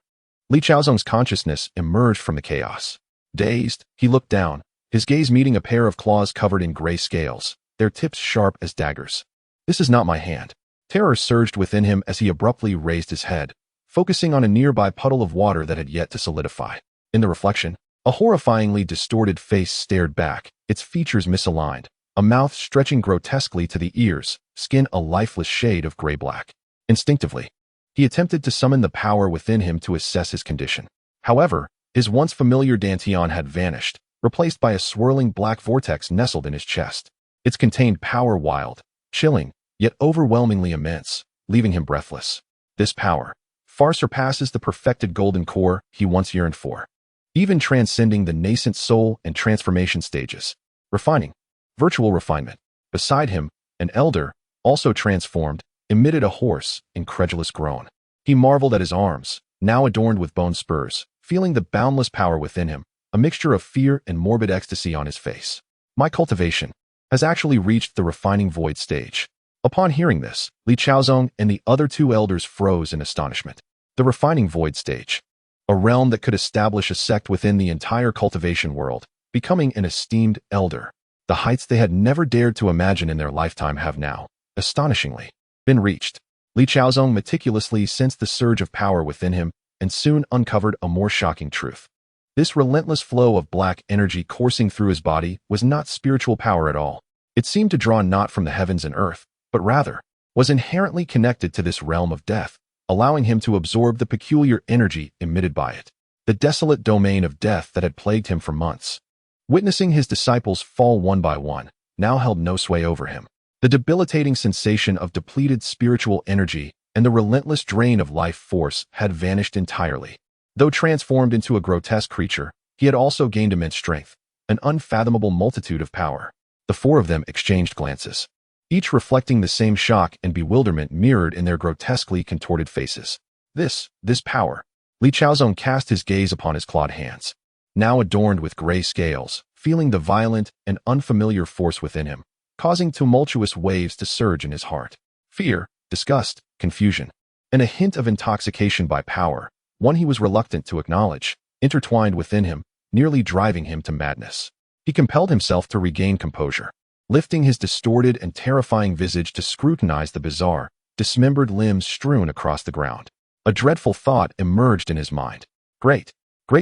Li Chaozong's consciousness emerged from the chaos. Dazed, he looked down, his gaze meeting a pair of claws covered in gray scales, their tips sharp as daggers. "This is not my hand." Terror surged within him as he abruptly raised his head, focusing on a nearby puddle of water that had yet to solidify. In the reflection, a horrifyingly distorted face stared back, its features misaligned, a mouth stretching grotesquely to the ears, skin a lifeless shade of gray-black. Instinctively, he attempted to summon the power within him to assess his condition. However, his once familiar dantian had vanished, replaced by a swirling black vortex nestled in his chest. Its contained power wild, chilling, yet overwhelmingly immense, leaving him breathless. This power far surpasses the perfected golden core he once yearned for, even transcending the nascent soul and transformation stages. Refining. Virtual refinement. Beside him, an elder, also transformed, emitted a hoarse, incredulous groan. He marveled at his arms, now adorned with bone spurs, feeling the boundless power within him, a mixture of fear and morbid ecstasy on his face. "My cultivation has actually reached the refining void stage." Upon hearing this, Li Chaozong and the other 2 elders froze in astonishment. The refining void stage, a realm that could establish a sect within the entire cultivation world, becoming an esteemed elder. The heights they had never dared to imagine in their lifetime have now, astonishingly, been reached. Li Chaozong meticulously sensed the surge of power within him and soon uncovered a more shocking truth. This relentless flow of black energy coursing through his body was not spiritual power at all. It seemed to draw not from the heavens and earth, but rather was inherently connected to this realm of death, allowing him to absorb the peculiar energy emitted by it. The desolate domain of death that had plagued him for months. Witnessing his disciples fall one by one, now held no sway over him. The debilitating sensation of depleted spiritual energy and the relentless drain of life force had vanished entirely. Though transformed into a grotesque creature, he had also gained immense strength, an unfathomable multitude of power. The four of them exchanged glances, each reflecting the same shock and bewilderment mirrored in their grotesquely contorted faces. This power. Li Chaozong cast his gaze upon his clawed hands, now adorned with gray scales, feeling the violent and unfamiliar force within him, causing tumultuous waves to surge in his heart. Fear, disgust, confusion, and a hint of intoxication by power, one he was reluctant to acknowledge, intertwined within him, nearly driving him to madness. He compelled himself to regain composure, lifting his distorted and terrifying visage to scrutinize the bizarre, dismembered limbs strewn across the ground. A dreadful thought emerged in his mind. Great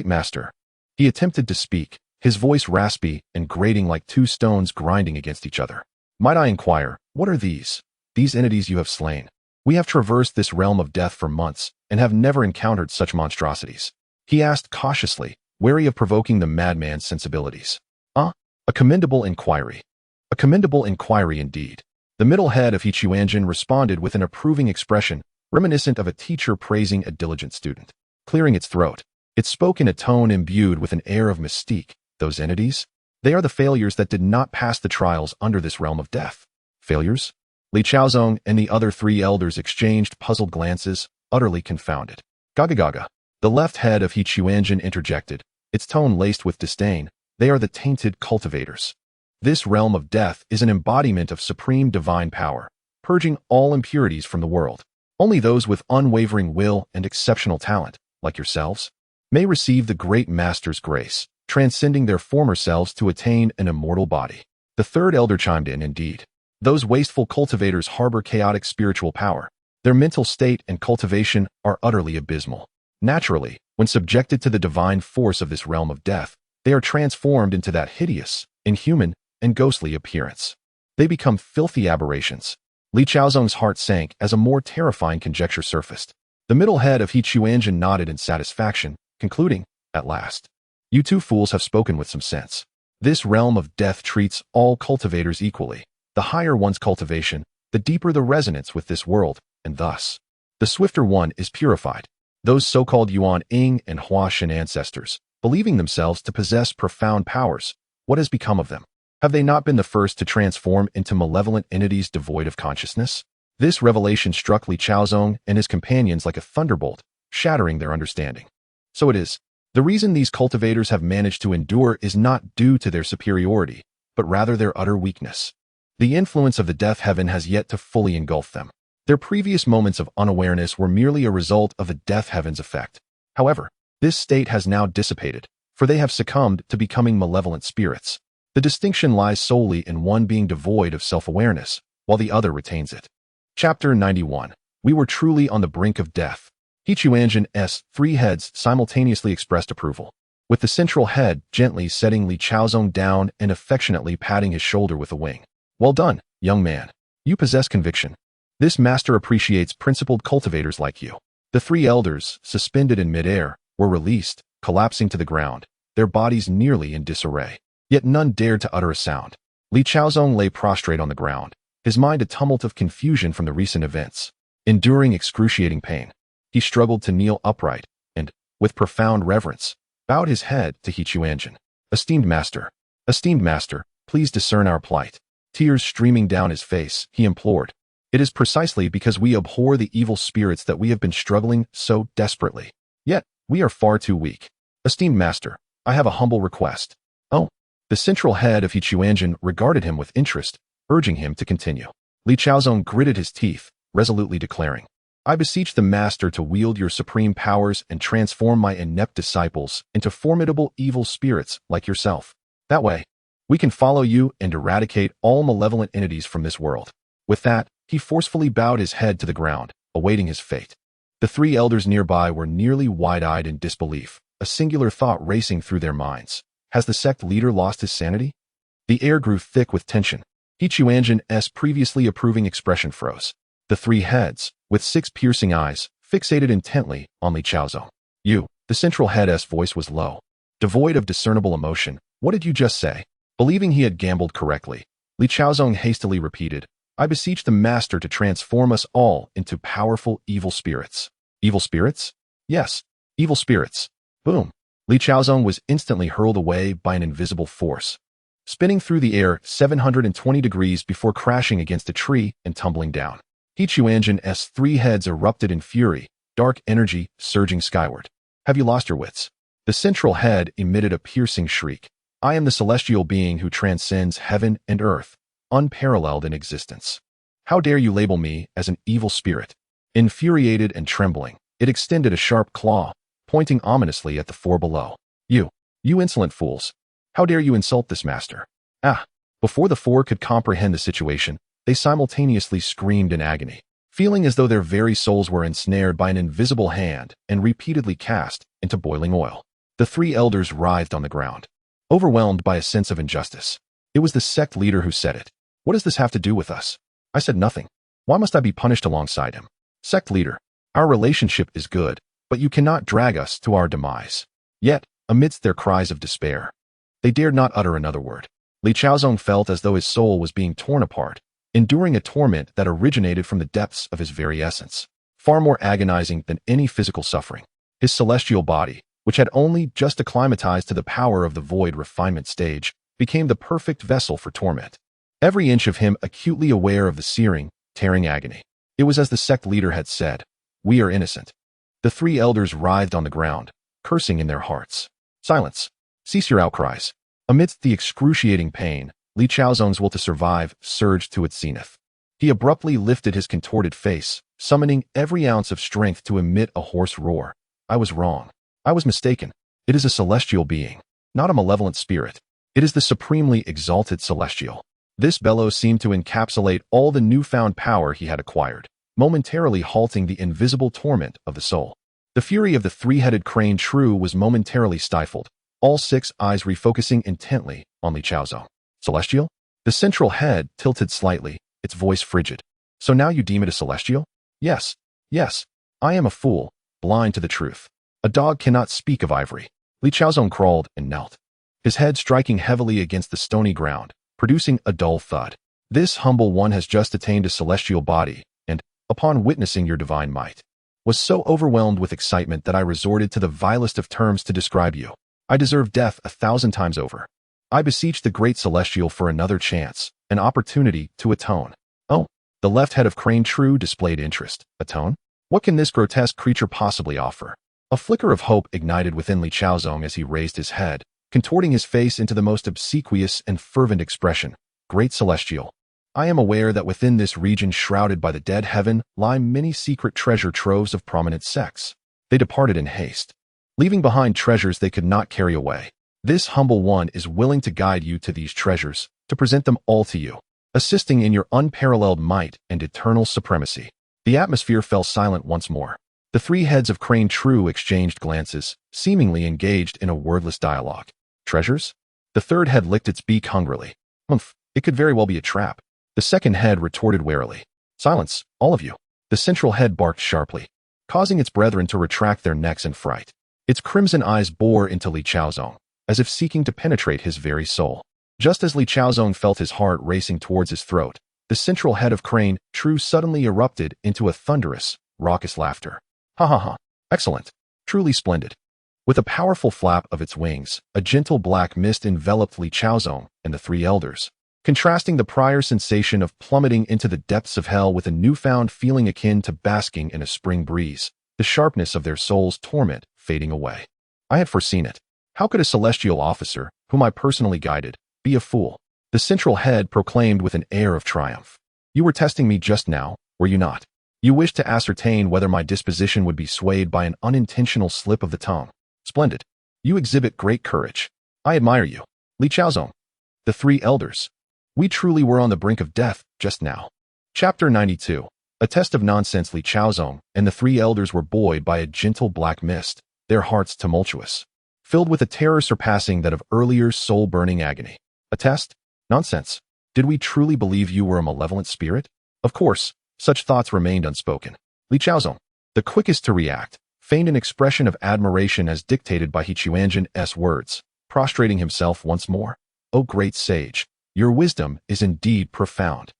master. He attempted to speak, his voice raspy and grating like two stones grinding against each other. Might I inquire, what are these entities you have slain? We have traversed this realm of death for months and have never encountered such monstrosities. He asked cautiously, wary of provoking the madman's sensibilities. A commendable inquiry. A commendable inquiry indeed. The middle head of Quanzhen responded with an approving expression, reminiscent of a teacher praising a diligent student. Clearing its throat, it spoke in a tone imbued with an air of mystique. Those entities? They are the failures that did not pass the trials under this realm of death. Failures? Li Chaozong and the other three elders exchanged puzzled glances, utterly confounded. Gaga. The left head of Quanzhen interjected, its tone laced with disdain. They are the tainted cultivators. This realm of death is an embodiment of supreme divine power, purging all impurities from the world. Only those with unwavering will and exceptional talent, like yourselves, may receive the great master's grace, transcending their former selves to attain an immortal body. The third elder chimed in, indeed. Those wasteful cultivators harbor chaotic spiritual power. Their mental state and cultivation are utterly abysmal. Naturally, when subjected to the divine force of this realm of death, they are transformed into that hideous, inhuman, and ghostly appearance. They become filthy aberrations. Li Chaozong's heart sank as a more terrifying conjecture surfaced. The middle head of Quanzhen nodded in satisfaction, concluding, at last. You two fools have spoken with some sense. This realm of death treats all cultivators equally. The higher one's cultivation, the deeper the resonance with this world, and thus, the swifter one is purified. Those so-called Yuan Ying and Hua Shen ancestors, believing themselves to possess profound powers, what has become of them? Have they not been the first to transform into malevolent entities devoid of consciousness? This revelation struck Li Chaozong and his companions like a thunderbolt, shattering their understanding. So it is. The reason these cultivators have managed to endure is not due to their superiority, but rather their utter weakness. The influence of the death heaven has yet to fully engulf them. Their previous moments of unawareness were merely a result of the death heaven's effect. However, this state has now dissipated, for they have succumbed to becoming malevolent spirits. The distinction lies solely in one being devoid of self-awareness, while the other retains it. Chapter 91. We were truly on the brink of death. Quanzhen's three heads simultaneously expressed approval, with the central head gently setting Li Chaozong down and affectionately patting his shoulder with a wing. Well done, young man. You possess conviction. This master appreciates principled cultivators like you. The three elders, suspended in midair, were released, collapsing to the ground, their bodies nearly in disarray. Yet none dared to utter a sound. Li Chaozong lay prostrate on the ground, his mind a tumult of confusion from the recent events. Enduring excruciating pain, he struggled to kneel upright and, with profound reverence, bowed his head to Quanzhen. Esteemed master, please discern our plight. Tears streaming down his face, he implored. It is precisely because we abhor the evil spirits that we have been struggling so desperately. Yet, we are far too weak. Esteemed master, I have a humble request. Oh. The central head of Quanzhen regarded him with interest, urging him to continue. Li Chaozong gritted his teeth, resolutely declaring, I beseech the master to wield your supreme powers and transform my inept disciples into formidable evil spirits like yourself. That way, we can follow you and eradicate all malevolent entities from this world. With that, he forcefully bowed his head to the ground, awaiting his fate. The three elders nearby were nearly wide-eyed in disbelief, a singular thought racing through their minds. Has the sect leader lost his sanity? The air grew thick with tension. Quanzhen's previously approving expression froze. The three heads, with 6 piercing eyes, fixated intently on Li Chaozong. You, the central head's voice was low, devoid of discernible emotion. What did you just say? Believing he had gambled correctly, Li Chaozong hastily repeated, I beseech the Master to transform us all into powerful evil spirits. Evil spirits? Yes, evil spirits. Boom. Li Chaozong was instantly hurled away by an invisible force, spinning through the air 720 degrees before crashing against a tree and tumbling down. Quanzhen's 3 heads erupted in fury, dark energy surging skyward. Have you lost your wits? The central head emitted a piercing shriek. I am the celestial being who transcends heaven and earth, unparalleled in existence. How dare you label me as an evil spirit? Infuriated and trembling, it extended a sharp claw, pointing ominously at the 4 below. You insolent fools. How dare you insult this master? Ah! Before the 4 could comprehend the situation, they simultaneously screamed in agony, feeling as though their very souls were ensnared by an invisible hand and repeatedly cast into boiling oil. The 3 elders writhed on the ground, overwhelmed by a sense of injustice. It was the sect leader who said it. What does this have to do with us? I said nothing. Why must I be punished alongside him? Sect leader, our relationship is good, but you cannot drag us to our demise. Yet, amidst their cries of despair, they dared not utter another word. Li Chaozong felt as though his soul was being torn apart, enduring a torment that originated from the depths of his very essence, far more agonizing than any physical suffering. His celestial body, which had only just acclimatized to the power of the void refinement stage, became the perfect vessel for torment. Every inch of him acutely aware of the searing, tearing agony. It was as the sect leader had said, we are innocent. The 3 elders writhed on the ground, cursing in their hearts. Silence. Cease your outcries. Amidst the excruciating pain, Li Chaozong's will to survive surged to its zenith. He abruptly lifted his contorted face, summoning every ounce of strength to emit a hoarse roar. I was wrong. I was mistaken. It is a celestial being, not a malevolent spirit. It is the supremely exalted celestial. This bellow seemed to encapsulate all the newfound power he had acquired, momentarily halting the invisible torment of the soul. The fury of the 3-headed crane shrew was momentarily stifled, all 6 eyes refocusing intently on Li Chaozong. Celestial? The central head tilted slightly, its voice frigid. So now you deem it a celestial? Yes. I am a fool, blind to the truth. A dog cannot speak of ivory. Li Chaozong crawled and knelt, his head striking heavily against the stony ground, producing a dull thud. This humble one has just attained a celestial body, and, upon witnessing your divine might, was so overwhelmed with excitement that I resorted to the vilest of terms to describe you. I deserve death 1,000 times over. I beseech the great celestial for another chance, an opportunity to atone. Oh, the left head of Crane True displayed interest. Atone? What can this grotesque creature possibly offer? A flicker of hope ignited within Li Chaozong as he raised his head, contorting his face into the most obsequious and fervent expression. Great celestial, I am aware that within this region shrouded by the dead heaven lie many secret treasure troves of prominent sects. They departed in haste, leaving behind treasures they could not carry away. This humble one is willing to guide you to these treasures, to present them all to you, assisting in your unparalleled might and eternal supremacy. The atmosphere fell silent once more. The 3 heads of Crane True exchanged glances, seemingly engaged in a wordless dialogue. Treasures? The 3rd head licked its beak hungrily. Humph, it could very well be a trap. The 2nd head retorted warily. Silence, all of you. The central head barked sharply, causing its brethren to retract their necks in fright. Its crimson eyes bore into Li Chaozong, as if seeking to penetrate his very soul. Just as Li Chaozong felt his heart racing towards his throat, the central head of Crane True suddenly erupted into a thunderous, raucous laughter. Ha ha ha. Excellent. Truly splendid. With a powerful flap of its wings, a gentle black mist enveloped Li Chaozong and the 3 elders, contrasting the prior sensation of plummeting into the depths of hell with a newfound feeling akin to basking in a spring breeze, the sharpness of their soul's torment fading away. I had foreseen it. How could a celestial officer, whom I personally guided, be a fool? The central head proclaimed with an air of triumph. You were testing me just now, were you not? You wished to ascertain whether my disposition would be swayed by an unintentional slip of the tongue. Splendid. You exhibit great courage. I admire you. Li Chaozong. The 3 elders. We truly were on the brink of death just now. Chapter 92. A test of nonsense. Li Chaozong and the three elders were buoyed by a gentle black mist, their hearts tumultuous, filled with a terror surpassing that of earlier soul-burning agony. A test? Nonsense. Did we truly believe you were a malevolent spirit? Of course, such thoughts remained unspoken. Li Chaozong, the quickest to react, feigned an expression of admiration as dictated by Quanzhen's words, prostrating himself once more. O great sage, your wisdom is indeed profound.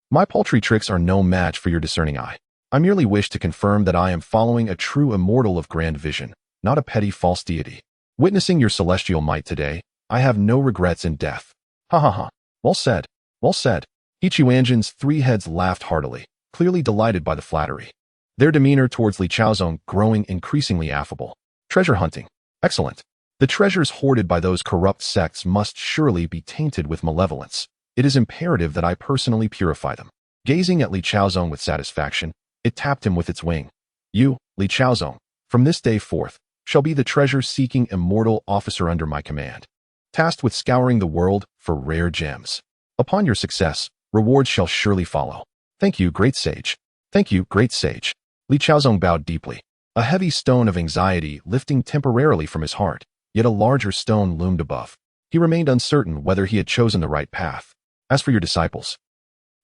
My paltry tricks are no match for your discerning eye. I merely wish to confirm that I am following a true immortal of grand vision, not a petty false deity. Witnessing your celestial might today, I have no regrets in death. Ha ha ha. Well said. Well said. Quanzhen's three heads laughed heartily, clearly delighted by the flattery. Their demeanor towards Li Chaozong growing increasingly affable. Treasure hunting. Excellent. The treasures hoarded by those corrupt sects must surely be tainted with malevolence. It is imperative that I personally purify them. Gazing at Li Chaozong with satisfaction, it tapped him with its wing. You, Li Chaozong, from this day forth, shall be the treasure-seeking immortal officer under my command, tasked with scouring the world for rare gems. Upon your success, rewards shall surely follow. Thank you, great sage. Thank you, great sage. Li Chaozong bowed deeply, a heavy stone of anxiety lifting temporarily from his heart, yet a larger stone loomed above. He remained uncertain whether he had chosen the right path. As for your disciples,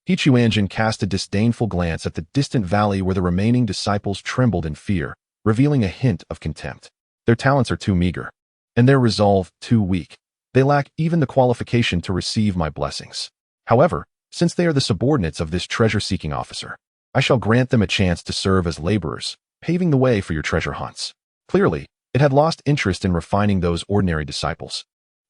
Quanzhen cast a disdainful glance at the distant valley where the remaining disciples trembled in fear, revealing a hint of contempt. Their talents are too meager, and their resolve too weak. They lack even the qualification to receive my blessings. However, since they are the subordinates of this treasure-seeking officer, I shall grant them a chance to serve as laborers, paving the way for your treasure hunts. Clearly, it had lost interest in refining those ordinary disciples.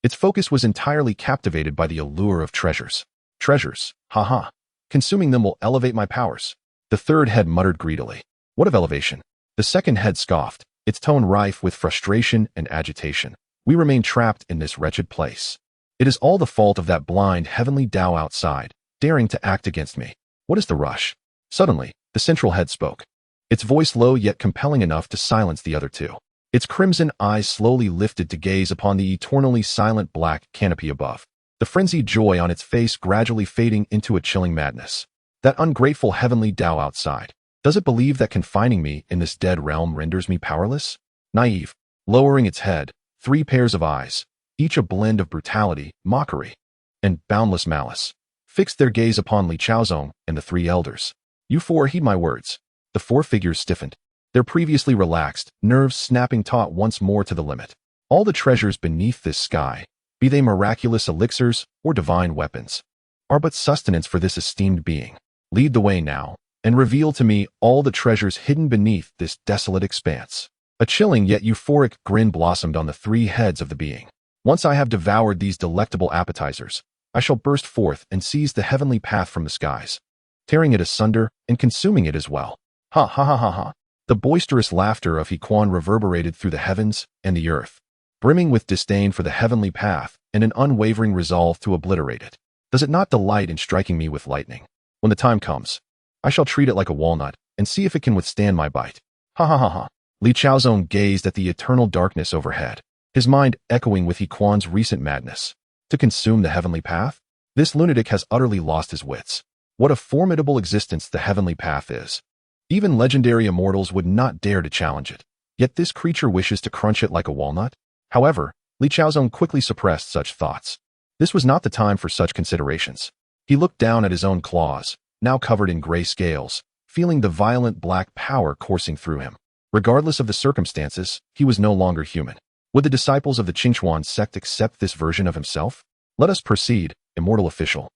Its focus was entirely captivated by the allure of treasures. Treasures, ha. Consuming them will elevate my powers. The third head muttered greedily. What of elevation? The second head scoffed, its tone rife with frustration and agitation. We remain trapped in this wretched place. It is all the fault of that blind heavenly Tao outside, daring to act against me. What is the rush? Suddenly, the central head spoke. Its voice low yet compelling enough to silence the other two. Its crimson eyes slowly lifted to gaze upon the eternally silent black canopy above. The frenzied joy on its face gradually fading into a chilling madness. That ungrateful heavenly Tao outside. Does it believe that confining me in this dead realm renders me powerless? Naive. Lowering its head, three pairs of eyes, each a blend of brutality, mockery, and boundless malice, fixed their gaze upon Li Chaozong and the three elders. You four heed my words. The four figures stiffened, their previously relaxed, nerves snapping taut once more to the limit. All the treasures beneath this sky, be they miraculous elixirs or divine weapons, are but sustenance for this esteemed being. Lead the way now, and reveal to me all the treasures hidden beneath this desolate expanse. A chilling yet euphoric grin blossomed on the three heads of the being. Once I have devoured these delectable appetizers, I shall burst forth and seize the heavenly path from the skies, tearing it asunder and consuming it as well. Ha ha ha ha ha. The boisterous laughter of Quanzhen reverberated through the heavens and the earth, brimming with disdain for the heavenly path and an unwavering resolve to obliterate it. Does it not delight in striking me with lightning? When the time comes, I shall treat it like a walnut and see if it can withstand my bite. Ha ha ha ha. Li Chaozong gazed at the eternal darkness overhead, his mind echoing with Quanzhen's recent madness. To consume the heavenly path? This lunatic has utterly lost his wits. What a formidable existence the heavenly path is. Even legendary immortals would not dare to challenge it. Yet this creature wishes to crunch it like a walnut? However, Li Chaozong quickly suppressed such thoughts. This was not the time for such considerations. He looked down at his own claws, now covered in gray scales, feeling the violent black power coursing through him. Regardless of the circumstances, he was no longer human. Would the disciples of the Qingchuan sect accept this version of himself? Let us proceed, immortal official,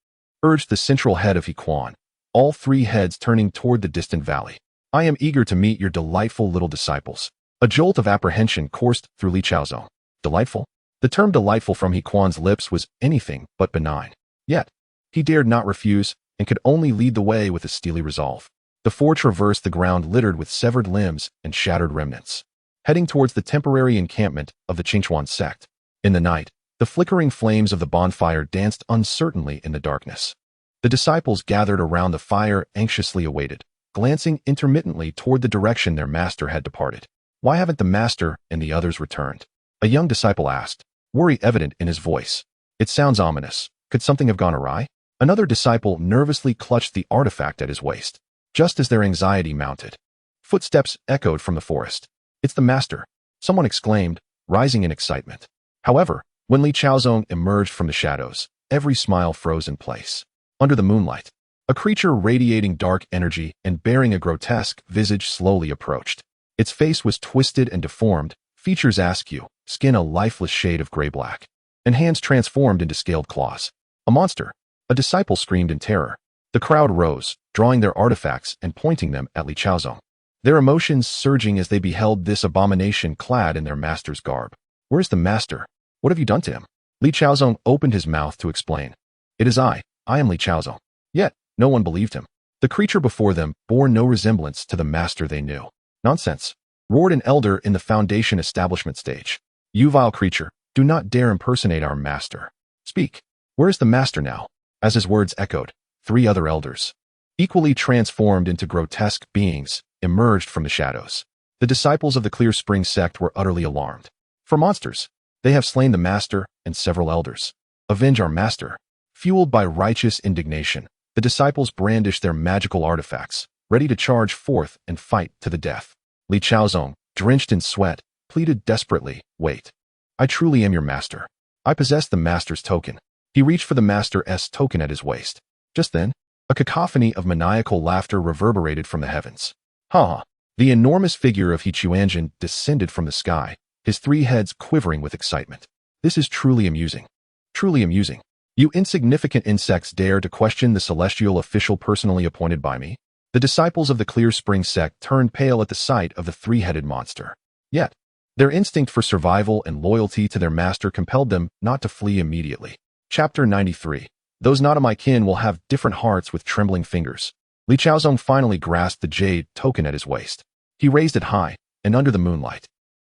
urged the central head of Quanzhen, all three heads turning toward the distant valley. I am eager to meet your delightful little disciples. A jolt of apprehension coursed through Li Chaozong. Delightful? The term delightful from Quanzhen's lips was anything but benign. Yet, he dared not refuse and could only lead the way with a steely resolve. The four traversed the ground littered with severed limbs and shattered remnants, heading towards the temporary encampment of the Qingchuan sect. In the night, the flickering flames of the bonfire danced uncertainly in the darkness. The disciples gathered around the fire anxiously awaited, glancing intermittently toward the direction their master had departed. Why haven't the master and the others returned? A young disciple asked, worry evident in his voice. It sounds ominous. Could something have gone awry? Another disciple nervously clutched the artifact at his waist. just as their anxiety mounted. Footsteps echoed from the forest. "It's the master," someone exclaimed, rising in excitement. However, when Li Chaozong emerged from the shadows, every smile froze in place. Under the moonlight, a creature radiating dark energy and bearing a grotesque visage slowly approached. Its face was twisted and deformed, features askew, skin a lifeless shade of gray-black, and hands transformed into scaled claws. "A monster!" A disciple screamed in terror. The crowd rose, drawing their artifacts and pointing them at Li Chaozong, their emotions surging as they beheld this abomination clad in their master's garb. "Where's the master? What have you done to him?" Li Chaozong opened his mouth to explain. "It is I am Li Chaozong." Yet, no one believed him. The creature before them bore no resemblance to the master they knew. "Nonsense!" roared an elder in the Foundation establishment stage. "You vile creature, do not dare impersonate our master. Speak. Where is the master now?" As his words echoed, 3 other elders, equally transformed into grotesque beings, emerged from the shadows. The disciples of the Clear Spring sect were utterly alarmed. "For monsters, they have slain the master and several elders. Avenge our master." Fueled by righteous indignation, the disciples brandished their magical artifacts, ready to charge forth and fight to the death. Li Chaozong, drenched in sweat, pleaded desperately, "Wait. I truly am your master. I possess the master's token." He reached for the master's token at his waist. Just then, a cacophony of maniacal laughter reverberated from the heavens. "Ha! The enormous figure of Quanzhen descended from the sky, his 3 heads quivering with excitement. "This is truly amusing. Truly amusing. You insignificant insects dare to question the celestial official personally appointed by me?" The disciples of the Clear Spring sect turned pale at the sight of the 3-headed monster. Yet, their instinct for survival and loyalty to their master compelled them not to flee immediately. Chapter 93. Those not of my kin will have different hearts with trembling fingers. Li Chaozong finally grasped the jade token at his waist. He raised it high, and under the moonlight,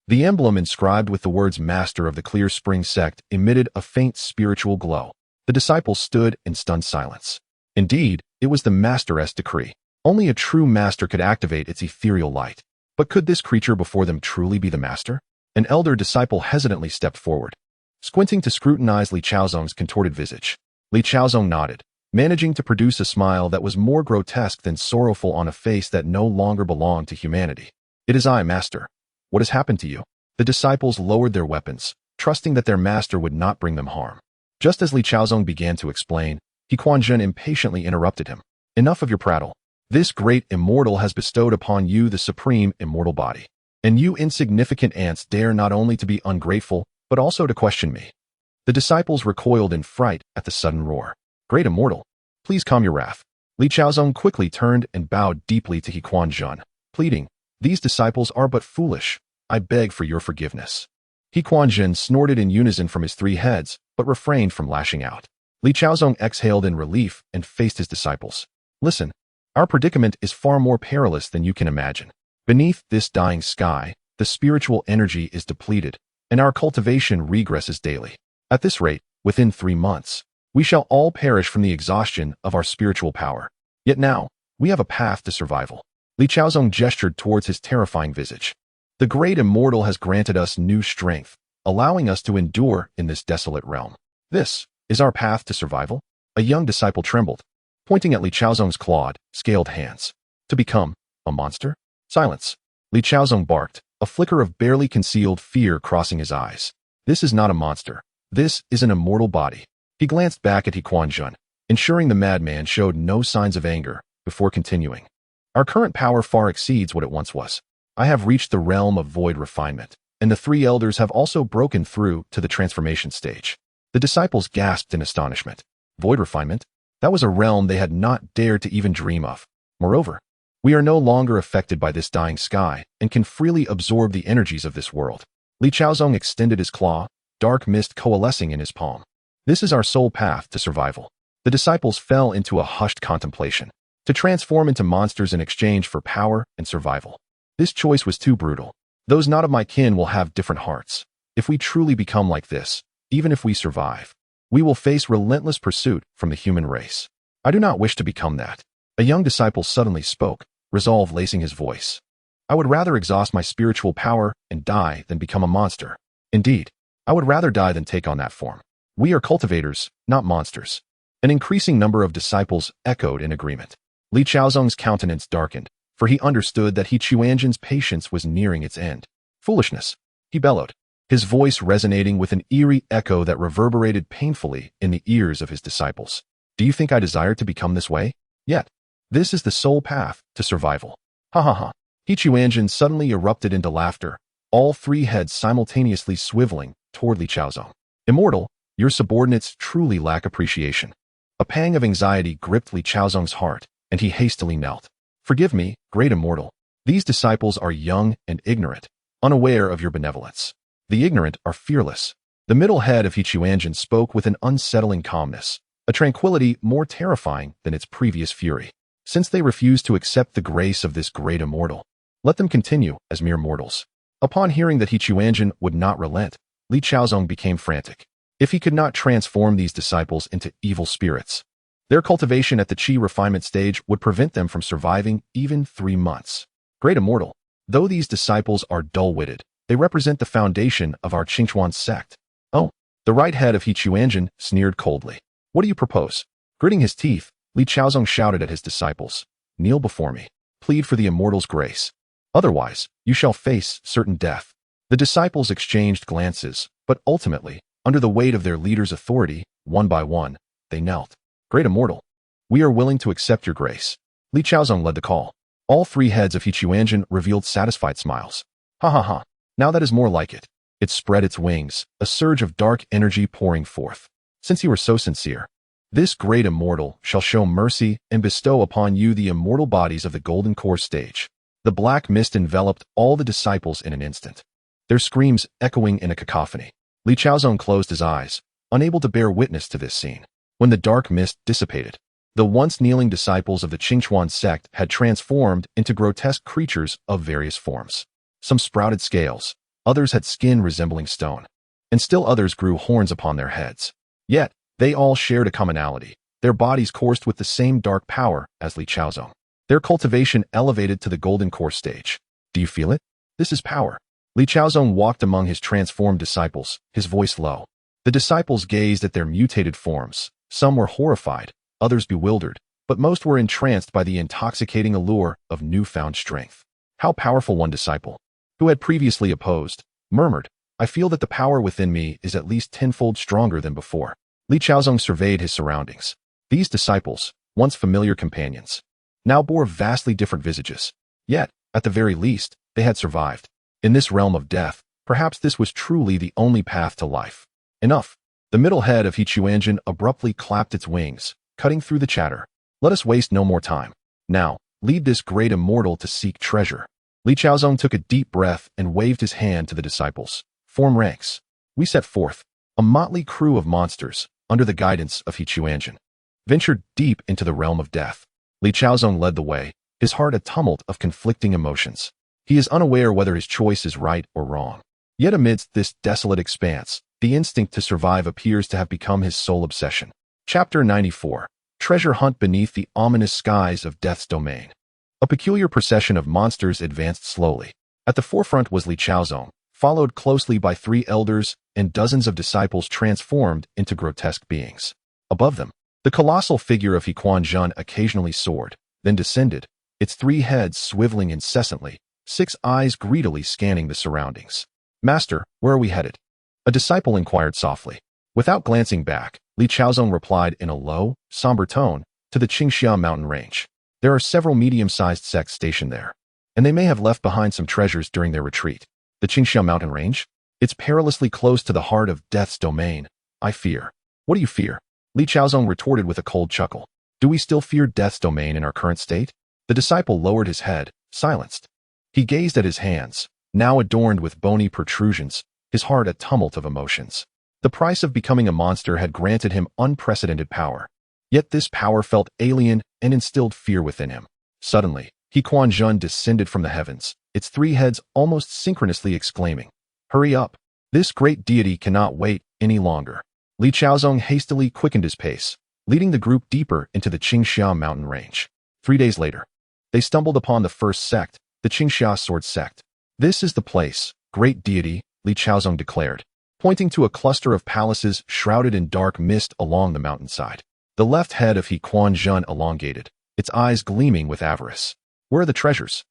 the emblem inscribed with the words Master of the Clear Spring sect emitted a faint spiritual glow. The disciples stood in stunned silence. Indeed, it was the master's decree. Only a true master could activate its ethereal light. But could this creature before them truly be the master? An elder disciple hesitantly stepped forward, squinting to scrutinize Li Chaozong's contorted visage. Li Chaozong nodded, managing to produce a smile that was more grotesque than sorrowful on a face that no longer belonged to humanity. "It is I, master. What has happened to you?" The disciples lowered their weapons, trusting that their master would not bring them harm. Just as Li Chaozong began to explain, Quanzhen impatiently interrupted him. "Enough of your prattle. This great immortal has bestowed upon you the supreme immortal body. And you insignificant ants dare not only to be ungrateful, but also to question me." The disciples recoiled in fright at the sudden roar. "Great immortal, please calm your wrath." Li Chaozong quickly turned and bowed deeply to Quanzhen, pleading, "These disciples are but foolish. I beg for your forgiveness." Quanzhen snorted in unison from his 3 heads, but refrained from lashing out. Li Chaozong exhaled in relief and faced his disciples. "Listen, our predicament is far more perilous than you can imagine. Beneath this dying sky, the spiritual energy is depleted, and our cultivation regresses daily. At this rate, within 3 months, we shall all perish from the exhaustion of our spiritual power. Yet now, we have a path to survival." Li Chaozong gestured towards his terrifying visage. "The great immortal has granted us new strength, allowing us to endure in this desolate realm. This is our path to survival?" A young disciple trembled, pointing at Li Chaozong's clawed, scaled hands. "To become a monster?" "Silence!" Li Chaozong barked, a flicker of barely concealed fear crossing his eyes. "This is not a monster. This is an immortal body." He glanced back at Quanzhen, ensuring the madman showed no signs of anger, before continuing. "Our current power far exceeds what it once was. I have reached the realm of void refinement, and the 3 elders have also broken through to the transformation stage." The disciples gasped in astonishment. Void refinement? That was a realm they had not dared to even dream of. "Moreover, we are no longer affected by this dying sky and can freely absorb the energies of this world." Li Chaozong extended his claw, dark mist coalescing in his palm. "This is our sole path to survival." The disciples fell into a hushed contemplation. To transform into monsters in exchange for power and survival. This choice was too brutal. Those not of my kin will have different hearts. If we truly become like this, even if we survive, we will face relentless pursuit from the human race. I do not wish to become that. A young disciple suddenly spoke, resolve lacing his voice. "I would rather exhaust my spiritual power and die than become a monster. Indeed, I would rather die than take on that form. We are cultivators, not monsters." An increasing number of disciples echoed in agreement. Li Chaozong's countenance darkened, for he understood that He Chuanjin's patience was nearing its end. Foolishness, he bellowed, his voice resonating with an eerie echo that reverberated painfully in the ears of his disciples. Do you think I desire to become this way? Yet, this is the sole path to survival. Ha ha ha. He Chuanjin suddenly erupted into laughter, all three heads simultaneously swiveling toward Li Chaozong. Immortal, your subordinates truly lack appreciation. A pang of anxiety gripped Li Chaozong's heart, and he hastily knelt. Forgive me, great immortal. These disciples are young and ignorant, unaware of your benevolence. The ignorant are fearless. The middle head of He Chuanjin spoke with an unsettling calmness, a tranquility more terrifying than its previous fury. Since they refuse to accept the grace of this great immortal, let them continue as mere mortals. Upon hearing that He Chuanjin would not relent, Li Chaozong became frantic. If he could not transform these disciples into evil spirits, their cultivation at the Qi refinement stage would prevent them from surviving even 3 months. Great immortal, though these disciples are dull-witted, they represent the foundation of our Qingchuan sect. Oh, the right head of He Chuanjin sneered coldly. What do you propose? Gritting his teeth, Li Chaozong shouted at his disciples. Kneel before me. Plead for the immortal's grace. Otherwise, you shall face certain death. The disciples exchanged glances, but ultimately, under the weight of their leader's authority, one by one, they knelt. Great immortal, we are willing to accept your grace. Li Chaozong led the call. All three heads of He Chuanjin revealed satisfied smiles. Ha ha ha. Now that is more like it. It spread its wings, a surge of dark energy pouring forth. Since you are so sincere, this great immortal shall show mercy and bestow upon you the immortal bodies of the golden core stage. The black mist enveloped all the disciples in an instant, their screams echoing in a cacophony. Li Chaozong closed his eyes, unable to bear witness to this scene. When the dark mist dissipated, the once kneeling disciples of the Qingchuan sect had transformed into grotesque creatures of various forms. Some sprouted scales, others had skin resembling stone, and still others grew horns upon their heads. Yet, they all shared a commonality. Their bodies coursed with the same dark power as Li Chaozong. Their cultivation elevated to the golden core stage. Do you feel it? This is power. Li Chaozong walked among his transformed disciples, his voice low. The disciples gazed at their mutated forms. Some were horrified, others bewildered, but most were entranced by the intoxicating allure of newfound strength. How powerful! One disciple, who had previously opposed, murmured, I feel that the power within me is at least tenfold stronger than before. Li Chaozong surveyed his surroundings. These disciples, once familiar companions, now bore vastly different visages. Yet, at the very least, they had survived. In this realm of death, perhaps this was truly the only path to life. Enough. The middle head of He Chuanjin abruptly clapped its wings, cutting through the chatter. Let us waste no more time. Now, lead this great immortal to seek treasure. Li Chaozong took a deep breath and waved his hand to the disciples. Form ranks. We set forth. A motley crew of monsters, under the guidance of He Chuanjin, ventured deep into the realm of death. Li Chaozong led the way, his heart a tumult of conflicting emotions. He is unaware whether his choice is right or wrong. Yet amidst this desolate expanse, the instinct to survive appears to have become his sole obsession. Chapter 94. Treasure Hunt Beneath the Ominous Skies of Death's Domain. A peculiar procession of monsters advanced slowly. At the forefront was Li Chaozong, followed closely by 3 elders and dozens of disciples transformed into grotesque beings. Above them, the colossal figure of He Quanzhen occasionally soared, then descended, its 3 heads swiveling incessantly, 6 eyes greedily scanning the surroundings. Master, where are we headed? A disciple inquired softly. Without glancing back, Li Chaozong replied in a low, somber tone, to the Qingxia mountain range. There are several medium-sized sects stationed there, and they may have left behind some treasures during their retreat. The Qingxia mountain range? It's perilously close to the heart of Death's domain. I fear. What do you fear? Li Chaozong retorted with a cold chuckle. Do we still fear Death's domain in our current state? The disciple lowered his head, silenced. He gazed at his hands, now adorned with bony protrusions, his heart a tumult of emotions. The price of becoming a monster had granted him unprecedented power. Yet this power felt alien and instilled fear within him. Suddenly, He Quanzhen descended from the heavens, its 3 heads almost synchronously exclaiming, Hurry up! This great deity cannot wait any longer. Li Chaozong hastily quickened his pace, leading the group deeper into the Qingxia mountain range. 3 days later, they stumbled upon the first sect, the Qingxia sword sect. This is the place, great deity, Li Chaozong declared, pointing to a cluster of palaces shrouded in dark mist along the mountainside. The left head of He Quanzhen elongated, its eyes gleaming with avarice. Where are the treasures?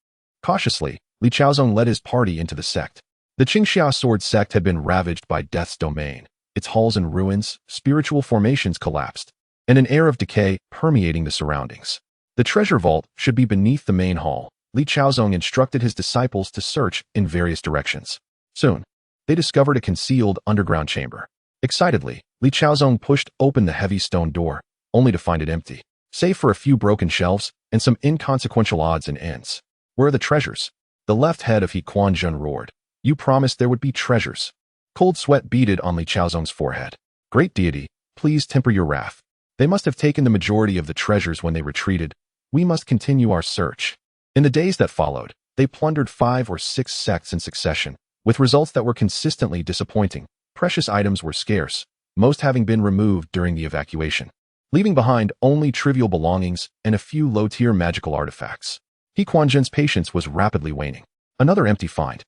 Cautiously, Li Chaozong led his party into the sect. The Qingxia sword sect had been ravaged by death's domain, its halls in ruins, spiritual formations collapsed, and an air of decay permeating the surroundings. The treasure vault should be beneath the main hall. Li Chaozong instructed his disciples to search in various directions. Soon, they discovered a concealed underground chamber. Excitedly, Li Chaozong pushed open the heavy stone door, only to find it empty, save for a few broken shelves and some inconsequential odds and ends. Where are the treasures? The left head of Quanzhen roared. You promised there would be treasures. Cold sweat beaded on Li Chaozong's forehead. Great deity, please temper your wrath. They must have taken the majority of the treasures when they retreated. We must continue our search. In the days that followed, they plundered 5 or 6 sects in succession, with results that were consistently disappointing. Precious items were scarce, most having been removed during the evacuation, leaving behind only trivial belongings and a few low-tier magical artifacts. Quanzhen's patience was rapidly waning. Another empty find.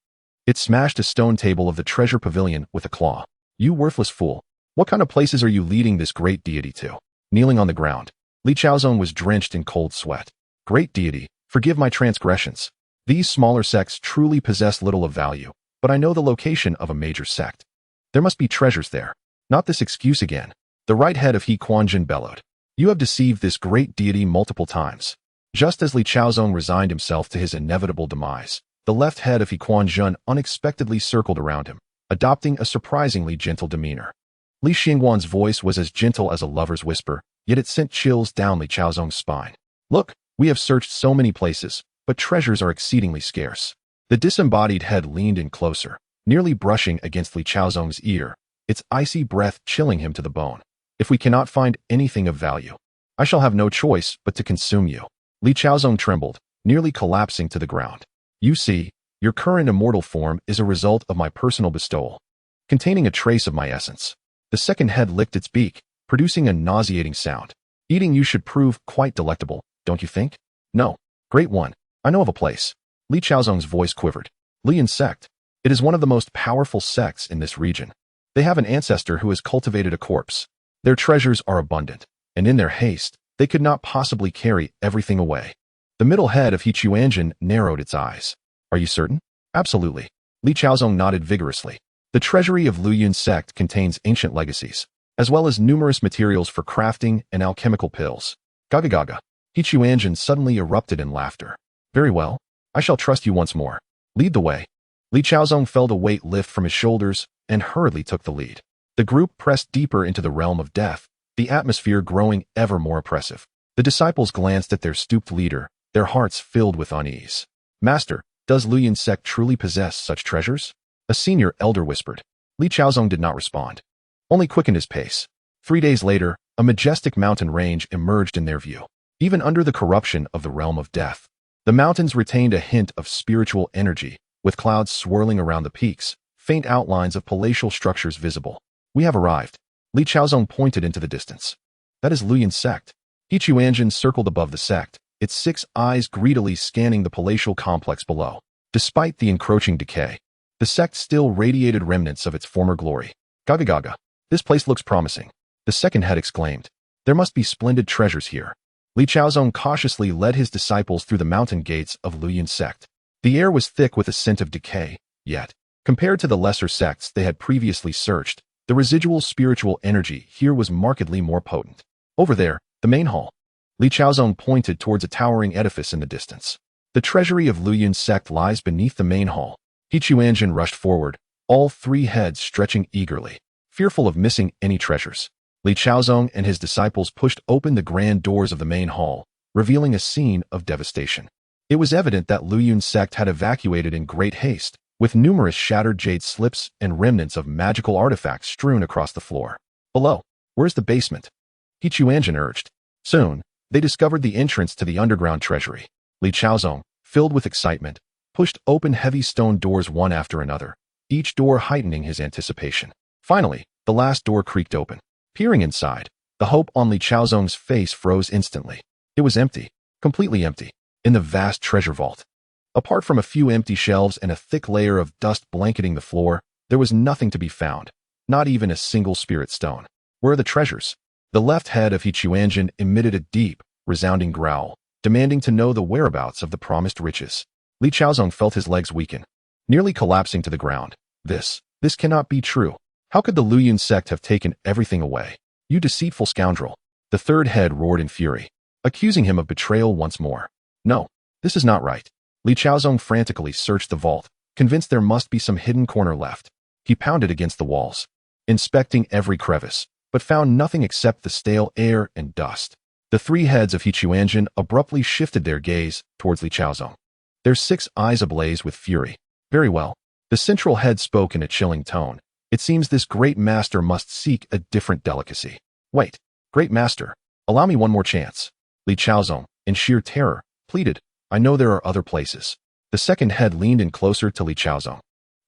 It smashed a stone table of the treasure pavilion with a claw. You worthless fool. What kind of places are you leading this great deity to? Kneeling on the ground, Li Chaozong was drenched in cold sweat. Great deity, forgive my transgressions. These smaller sects truly possess little of value, but I know the location of a major sect. There must be treasures there. Not this excuse again. The right head of Quanzhen bellowed. You have deceived this great deity multiple times. Just as Li Chaozong resigned himself to his inevitable demise, the left head of Quanzhen unexpectedly circled around him, adopting a surprisingly gentle demeanor. Li Xingguan's voice was as gentle as a lover's whisper, yet it sent chills down Li Chaozong's spine. Look, we have searched so many places, but treasures are exceedingly scarce. The disembodied head leaned in closer, nearly brushing against Li Chaozong's ear, its icy breath chilling him to the bone. If we cannot find anything of value, I shall have no choice but to consume you. Li Chaozong trembled, nearly collapsing to the ground. You see, your current immortal form is a result of my personal bestowal, containing a trace of my essence. The second head licked its beak, producing a nauseating sound. Eating you should prove quite delectable, don't you think? No. Great one. I know of a place. Li Chaozong's voice quivered. Lian sect. It is one of the most powerful sects in this region. They have an ancestor who has cultivated a corpse. Their treasures are abundant, and in their haste, they could not possibly carry everything away. The middle head of Quanzhen narrowed its eyes. Are you certain? Absolutely. Li Chaozong nodded vigorously. The treasury of Luyun sect contains ancient legacies, as well as numerous materials for crafting and alchemical pills. Gaga gaga. Quanzhen suddenly erupted in laughter. Very well. I shall trust you once more. Lead the way. Li Chaozong felt a weight lift from his shoulders and hurriedly took the lead. The group pressed deeper into the realm of death, the atmosphere growing ever more oppressive. The disciples glanced at their stooped leader, their hearts filled with unease. Master, does Luyun sect truly possess such treasures? A senior elder whispered. Li Chaozong did not respond, only quickened his pace. 3 days later, a majestic mountain range emerged in their view. Even under the corruption of the realm of death, the mountains retained a hint of spiritual energy, with clouds swirling around the peaks, faint outlines of palatial structures visible. We have arrived. Li Chaozong pointed into the distance. That is Luyun sect. Quanzhen circled above the sect, its 6 eyes greedily scanning the palatial complex below. Despite the encroaching decay, the sect still radiated remnants of its former glory. Gaga gaga. This place looks promising. The second head exclaimed. There must be splendid treasures here. Li Chaozong cautiously led his disciples through the mountain gates of Luyun sect. The air was thick with a scent of decay, yet, compared to the lesser sects they had previously searched, the residual spiritual energy here was markedly more potent. Over there, the main hall. Li Chaozong pointed towards a towering edifice in the distance. The treasury of Luyun sect lies beneath the main hall. Quanzhen rushed forward, all 3 heads stretching eagerly, fearful of missing any treasures. Li Chaozong and his disciples pushed open the grand doors of the main hall, revealing a scene of devastation. It was evident that Luyun sect had evacuated in great haste, with numerous shattered jade slips and remnants of magical artifacts strewn across the floor. Below, where's the basement? Quanzhen urged. Soon, they discovered the entrance to the underground treasury. Li Chaozong, filled with excitement, pushed open heavy stone doors one after another, each door heightening his anticipation. Finally, the last door creaked open. Peering inside, the hope on Li Chaozong's face froze instantly. It was empty, completely empty, in the vast treasure vault. Apart from a few empty shelves and a thick layer of dust blanketing the floor, there was nothing to be found, not even a single spirit stone. Where are the treasures? The left head of Quanzhen emitted a deep, resounding growl. demanding to know the whereabouts of the promised riches. Li Chaozong felt his legs weaken, nearly collapsing to the ground. This cannot be true. How could the Luyun sect have taken everything away? You deceitful scoundrel. The third head roared in fury, accusing him of betrayal once more. No, this is not right. Li Chaozong frantically searched the vault, convinced there must be some hidden corner left. He pounded against the walls, inspecting every crevice, but found nothing except the stale air and dust. The three heads of Quanzhen abruptly shifted their gaze towards Li Chaozong, their 6 eyes ablaze with fury. Very well. The central head spoke in a chilling tone. It seems this great master must seek a different delicacy. Wait, great master, allow me one more chance. Li Chaozong, in sheer terror, pleaded. I know there are other places. The second head leaned in closer to Li Chaozong,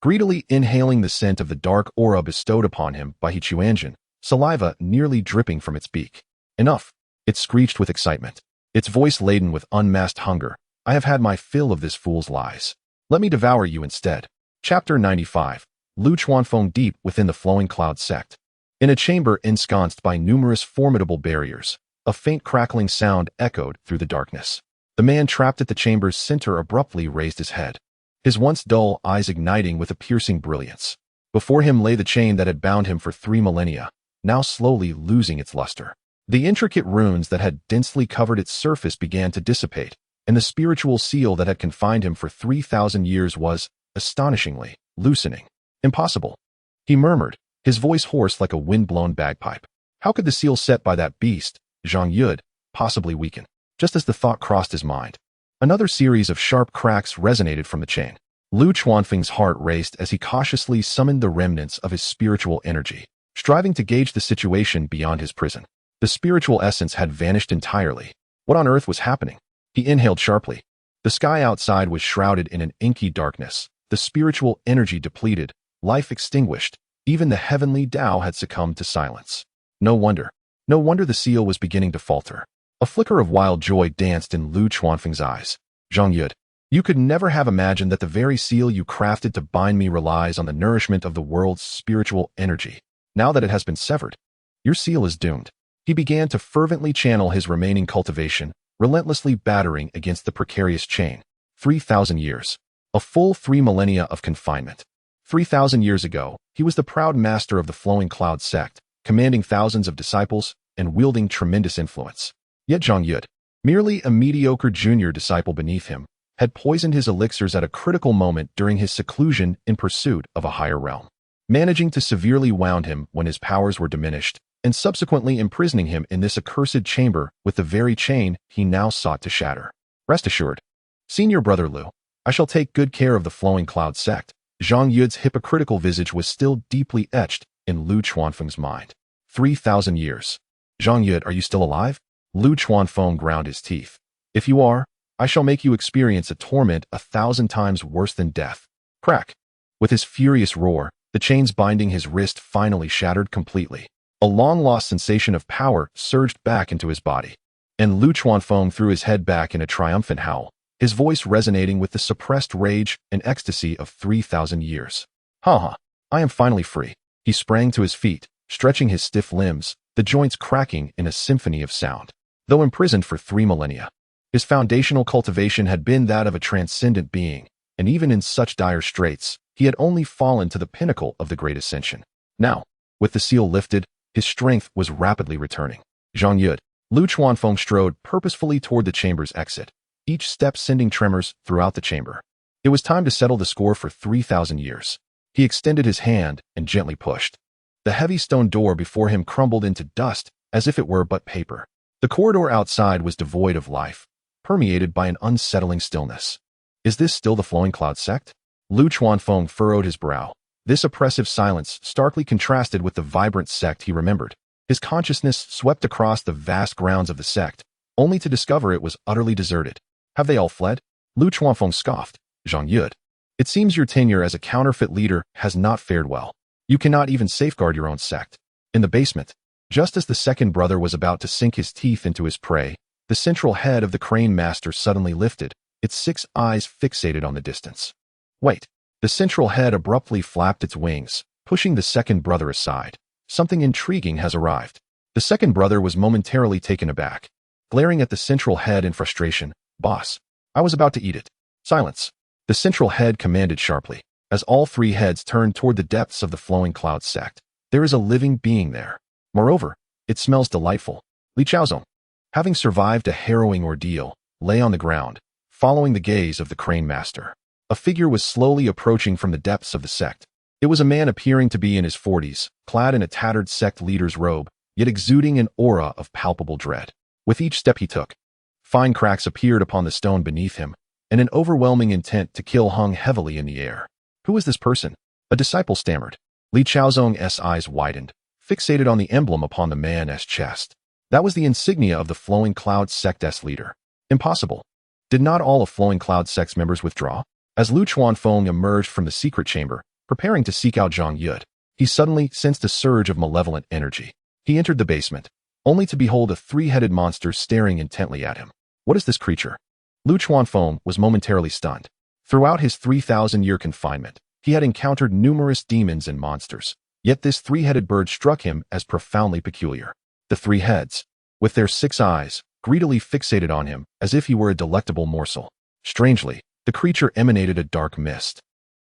greedily inhaling the scent of the dark aura bestowed upon him by Quanzhen, saliva nearly dripping from its beak. Enough, it screeched with excitement, its voice laden with unmasked hunger. I have had my fill of this fool's lies. Let me devour you instead. Chapter 95. Lu Chuanfeng deep within the flowing cloud sect. In a chamber ensconced by numerous formidable barriers, a faint crackling sound echoed through the darkness. The man trapped at the chamber's center abruptly raised his head, his once dull eyes igniting with a piercing brilliance. Before him lay the chain that had bound him for 3 millennia, now slowly losing its luster. The intricate runes that had densely covered its surface began to dissipate, and the spiritual seal that had confined him for 3,000 years was, astonishingly, loosening. Impossible, he murmured, his voice hoarse like a wind-blown bagpipe. How could the seal set by that beast, Zhang Yud, possibly weaken? Just as the thought crossed his mind, another series of sharp cracks resonated from the chain. Lu Chuanfeng's heart raced as he cautiously summoned the remnants of his spiritual energy, striving to gauge the situation beyond his prison. The spiritual essence had vanished entirely. What on earth was happening? He inhaled sharply. The sky outside was shrouded in an inky darkness, the spiritual energy depleted, life extinguished. Even the heavenly Tao had succumbed to silence. No wonder the seal was beginning to falter. A flicker of wild joy danced in Lu Chuanfeng's eyes. Zhang Yud, you could never have imagined that the very seal you crafted to bind me relies on the nourishment of the world's spiritual energy. Now that it has been severed, your seal is doomed. He began to fervently channel his remaining cultivation, relentlessly battering against the precarious chain. 3,000 years. A full 3 millennia of confinement. 3,000 years ago, he was the proud master of the Flowing Cloud sect, commanding thousands of disciples and wielding tremendous influence. Yet Zhang Yud, merely a mediocre junior disciple beneath him, had poisoned his elixirs at a critical moment during his seclusion in pursuit of a higher realm, managing to severely wound him when his powers were diminished, and subsequently imprisoning him in this accursed chamber with the very chain he now sought to shatter. Rest assured, Senior Brother Lu, I shall take good care of the Flowing Cloud sect. Zhang Yud's hypocritical visage was still deeply etched in Lu Chuanfeng's mind. 3,000 years. Zhang Yud, are you still alive? Lu Chuanfeng ground his teeth. If you are, I shall make you experience a torment 1,000 times worse than death. Crack. With his furious roar, the chains binding his wrist finally shattered completely. A long-lost sensation of power surged back into his body, and Lu Chuanfeng threw his head back in a triumphant howl, his voice resonating with the suppressed rage and ecstasy of 3,000 years. Ha! I am finally free. He sprang to his feet, stretching his stiff limbs, the joints cracking in a symphony of sound. Though imprisoned for 3 millennia, his foundational cultivation had been that of a transcendent being, and even in such dire straits, he had only fallen to the pinnacle of the great ascension. Now, with the seal lifted, his strength was rapidly returning. Zhang Yud, Lu Chuanfeng strode purposefully toward the chamber's exit, each step sending tremors throughout the chamber. It was time to settle the score for 3,000 years. He extended his hand and gently pushed. The heavy stone door before him crumbled into dust as if it were but paper. The corridor outside was devoid of life, permeated by an unsettling stillness. Is this still the Flowing Cloud sect? Lu Chuanfeng furrowed his brow. This oppressive silence starkly contrasted with the vibrant sect he remembered. His consciousness swept across the vast grounds of the sect, only to discover it was utterly deserted. Have they all fled? Lu Chuanfeng scoffed. Zhang Yud, it seems your tenure as a counterfeit leader has not fared well. You cannot even safeguard your own sect. In the basement, just as the second brother was about to sink his teeth into his prey, the central head of the Crane Master suddenly lifted, its 6 eyes fixated on the distance. Wait. The central head abruptly flapped its wings, pushing the second brother aside. Something intriguing has arrived. The second brother was momentarily taken aback. glaring at the central head in frustration. Boss, I was about to eat it. Silence. The central head commanded sharply, as all three heads turned toward the depths of the flowing cloud sect. There is a living being there. Moreover, it smells delightful. Li Chaozong, having survived a harrowing ordeal, lay on the ground, following the gaze of the Crane Master. A figure was slowly approaching from the depths of the sect. It was a man appearing to be in his 40s, clad in a tattered sect leader's robe, yet exuding an aura of palpable dread. With each step he took, fine cracks appeared upon the stone beneath him, and an overwhelming intent to kill hung heavily in the air. Who is this person? A disciple stammered. Li Chaozong's eyes widened, fixated on the emblem upon the man's chest. That was the insignia of the Flowing Cloud Sect's leader. Impossible. Did not all of Flowing Cloud Sect's members withdraw? As Lu Chuanfeng emerged from the secret chamber, preparing to seek out Zhang Yud, he suddenly sensed a surge of malevolent energy. He entered the basement, only to behold a three-headed monster staring intently at him. What is this creature? Lu Chuanfeng was momentarily stunned. Throughout his 3,000-year confinement, he had encountered numerous demons and monsters, yet this three-headed bird struck him as profoundly peculiar. The three heads, with their 6 eyes, greedily fixated on him as if he were a delectable morsel. Strangely, the creature emanated a dark mist.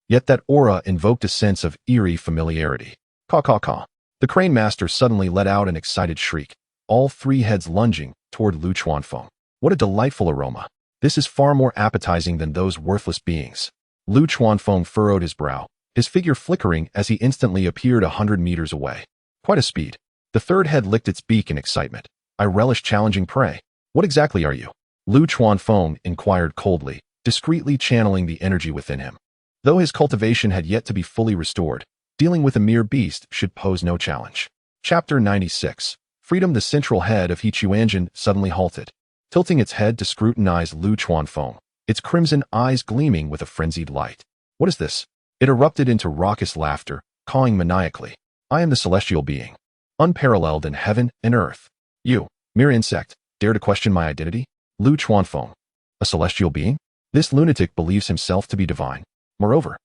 Yet that aura invoked a sense of eerie familiarity. Caw caw caw. The Crane Master suddenly let out an excited shriek, all three heads lunging toward Lu Chuanfeng. What a delightful aroma. This is far more appetizing than those worthless beings. Lu Chuanfeng furrowed his brow, his figure flickering as he instantly appeared 100 meters away. Quite a speed. The third head licked its beak in excitement. I relish challenging prey. What exactly are you? Lu Chuanfeng inquired coldly, discreetly channeling the energy within him. Though his cultivation had yet to be fully restored, dealing with a mere beast should pose no challenge. Chapter 96. Freedom. The central head of Quanzhen suddenly halted, tilting its head to scrutinize Lu Chuanfeng, its crimson eyes gleaming with a frenzied light. What is this? It erupted into raucous laughter, cawing maniacally. I am the celestial being, unparalleled in heaven and earth. You, mere insect, dare to question my identity? Lu Chuanfeng. A celestial being? This lunatic believes himself to be divine. Moreover,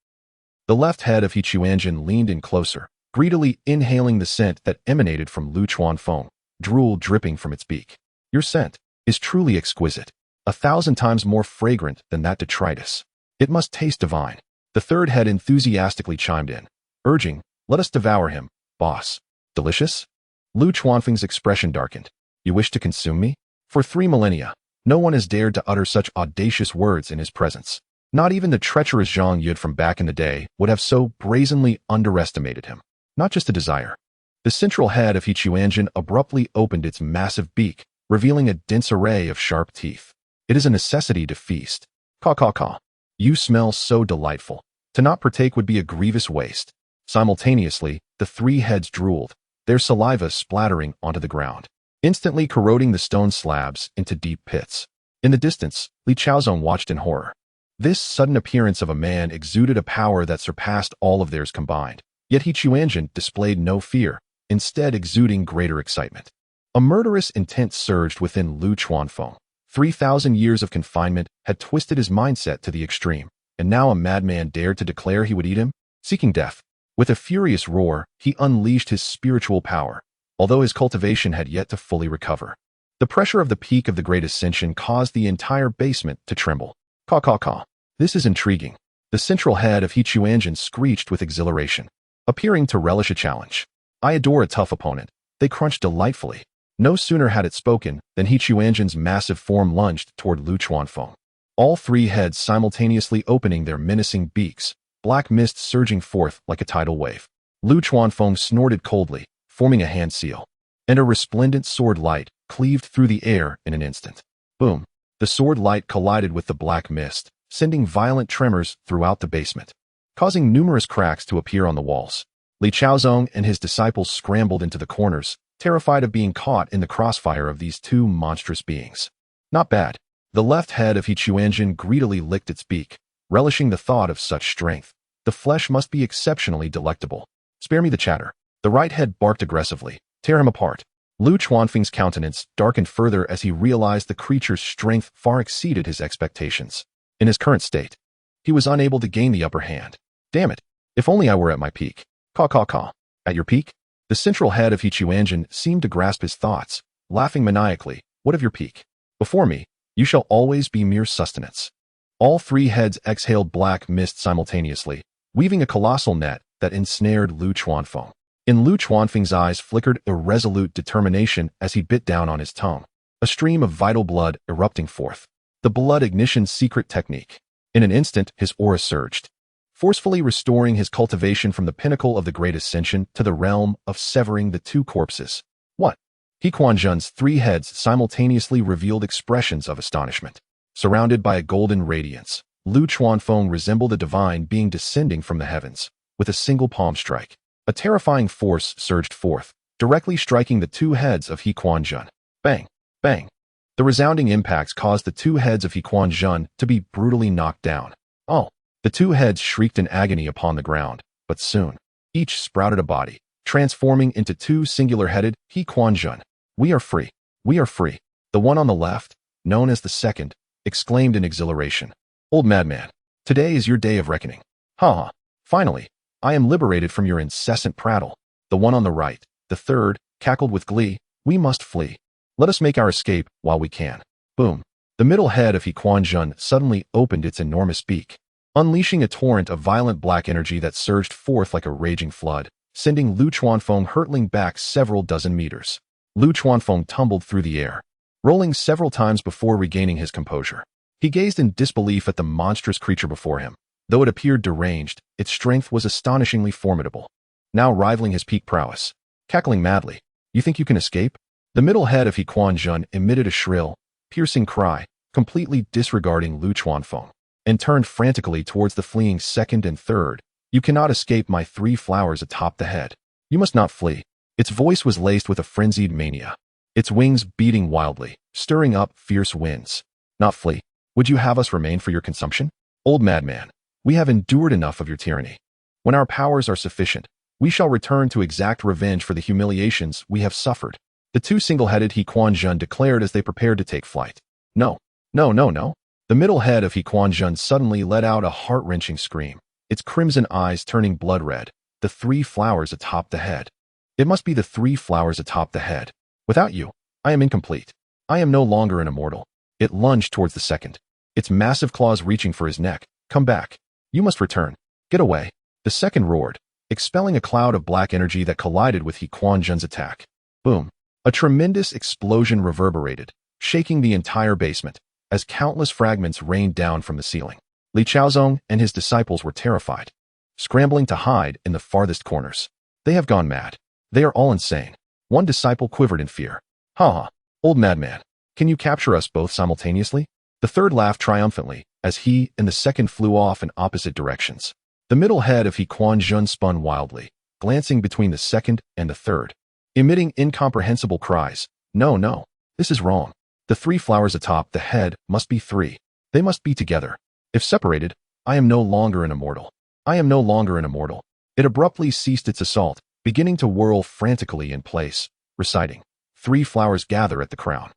the left head of Quanzhen leaned in closer, greedily inhaling the scent that emanated from Lu Chuanfeng, drool dripping from its beak. Your scent is truly exquisite, 1,000 times more fragrant than that detritus. It must taste divine. The third head enthusiastically chimed in, urging, let us devour him, boss. Delicious? Lu Chuanfeng's expression darkened. You wish to consume me? For 3 millennia, no one has dared to utter such audacious words in his presence. Not even the treacherous Zhang Yud from back in the day would have so brazenly underestimated him. Not just a desire. The central head of Quanzhen abruptly opened its massive beak, revealing a dense array of sharp teeth. It is a necessity to feast. Caw caw caw. You smell so delightful. To not partake would be a grievous waste. Simultaneously, the three heads drooled, their saliva splattering onto the ground, instantly corroding the stone slabs into deep pits. In the distance, Li Chaozong watched in horror. This sudden appearance of a man exuded a power that surpassed all of theirs combined. Yet Quanzhen displayed no fear, instead exuding greater excitement. A murderous intent surged within Lu Chuanfeng. 3,000 years of confinement had twisted his mindset to the extreme, and now a madman dared to declare he would eat him, seeking death. With a furious roar, he unleashed his spiritual power, although his cultivation had yet to fully recover. The pressure of the peak of the Great Ascension caused the entire basement to tremble. Caw caw caw. This is intriguing. The central head of Quanzhen screeched with exhilaration, appearing to relish a challenge. I adore a tough opponent. They crunched delightfully. No sooner had it spoken than Quanzhen's massive form lunged toward Lu Chuanfeng. All three heads simultaneously opening their menacing beaks, black mist surging forth like a tidal wave. Lu Chuanfeng snorted coldly, forming a hand seal, and a resplendent sword light cleaved through the air in an instant. Boom! The sword light collided with the black mist, sending violent tremors throughout the basement, causing numerous cracks to appear on the walls. Li Chaozong and his disciples scrambled into the corners, terrified of being caught in the crossfire of these two monstrous beings. Not bad. The left head of Quanzhen greedily licked its beak, relishing the thought of such strength. The flesh must be exceptionally delectable. Spare me the chatter. The right head barked aggressively. Tear him apart. Lu Chuanfeng's countenance darkened further as he realized the creature's strength far exceeded his expectations. In his current state, he was unable to gain the upper hand. Damn it. If only I were at my peak. Caw caw caw. At your peak? The central head of Quanzhen seemed to grasp his thoughts, laughing maniacally. What of your peak? Before me, you shall always be mere sustenance. All three heads exhaled black mist simultaneously, weaving a colossal net that ensnared Lu Chuanfeng. In Lu Chuanfeng's eyes flickered irresolute determination as he bit down on his tongue, a stream of vital blood erupting forth. The blood ignition's secret technique. In an instant, his aura surged, forcefully restoring his cultivation from the pinnacle of the great ascension to the realm of severing the two corpses. What? He Quanzhen's three heads simultaneously revealed expressions of astonishment. Surrounded by a golden radiance, Lu Chuanfeng resembled a divine being descending from the heavens. With a single palm strike, a terrifying force surged forth, directly striking the two heads of He Quanzhen. Bang! Bang! The resounding impacts caused the two heads of He Quanzhen to be brutally knocked down. Oh! The two heads shrieked in agony upon the ground, but soon, each sprouted a body, transforming into two singular-headed He Quanzhen. We are free! We are free! The one on the left, known as the second, exclaimed in exhilaration. Old madman, today is your day of reckoning. Ha ha! Finally, I am liberated from your incessant prattle. The one on the right, the third, cackled with glee. We must flee. Let us make our escape while we can. Boom. The middle head of He Quanzhen suddenly opened its enormous beak, unleashing a torrent of violent black energy that surged forth like a raging flood, sending Lu Chuanfeng hurtling back several dozen meters. Lu Chuanfeng tumbled through the air, rolling several times before regaining his composure. He gazed in disbelief at the monstrous creature before him. Though it appeared deranged, its strength was astonishingly formidable, now rivaling his peak prowess. Cackling madly, you think you can escape? The middle head of He Quanzhen emitted a shrill, piercing cry, completely disregarding Lu Chuanfeng, and turned frantically towards the fleeing second and third. You cannot escape my three flowers atop the head. You must not flee. Its voice was laced with a frenzied mania, its wings beating wildly, stirring up fierce winds. Not flee. Would you have us remain for your consumption? Old madman, we have endured enough of your tyranny. When our powers are sufficient, we shall return to exact revenge for the humiliations we have suffered. The two single-headed He Quanzhen declared as they prepared to take flight. No, no, no, no. The middle head of He Quanzhen suddenly let out a heart-wrenching scream, its crimson eyes turning blood red. The three flowers atop the head. It must be the three flowers atop the head. Without you, I am incomplete. I am no longer an immortal. It lunged towards the second, its massive claws reaching for his neck. Come back. You must return. Get away. The second roared, expelling a cloud of black energy that collided with He Quanzhen's attack. Boom. A tremendous explosion reverberated, shaking the entire basement, as countless fragments rained down from the ceiling. Li Chaozong and his disciples were terrified, scrambling to hide in the farthest corners. They have gone mad. They are all insane. One disciple quivered in fear. Ha ha, old madman, can you capture us both simultaneously? The third laughed triumphantly, as he and the second flew off in opposite directions. The middle head of He Quanzhen spun wildly, glancing between the second and the third, emitting incomprehensible cries. No, no, this is wrong. The three flowers atop the head must be three. They must be together. If separated, I am no longer an immortal. I am no longer an immortal. It abruptly ceased its assault, beginning to whirl frantically in place, reciting, three flowers gather at the crown.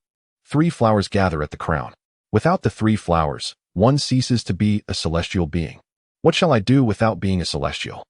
Three flowers gather at the crown. Without the three flowers, one ceases to be a celestial being. What shall I do without being a celestial?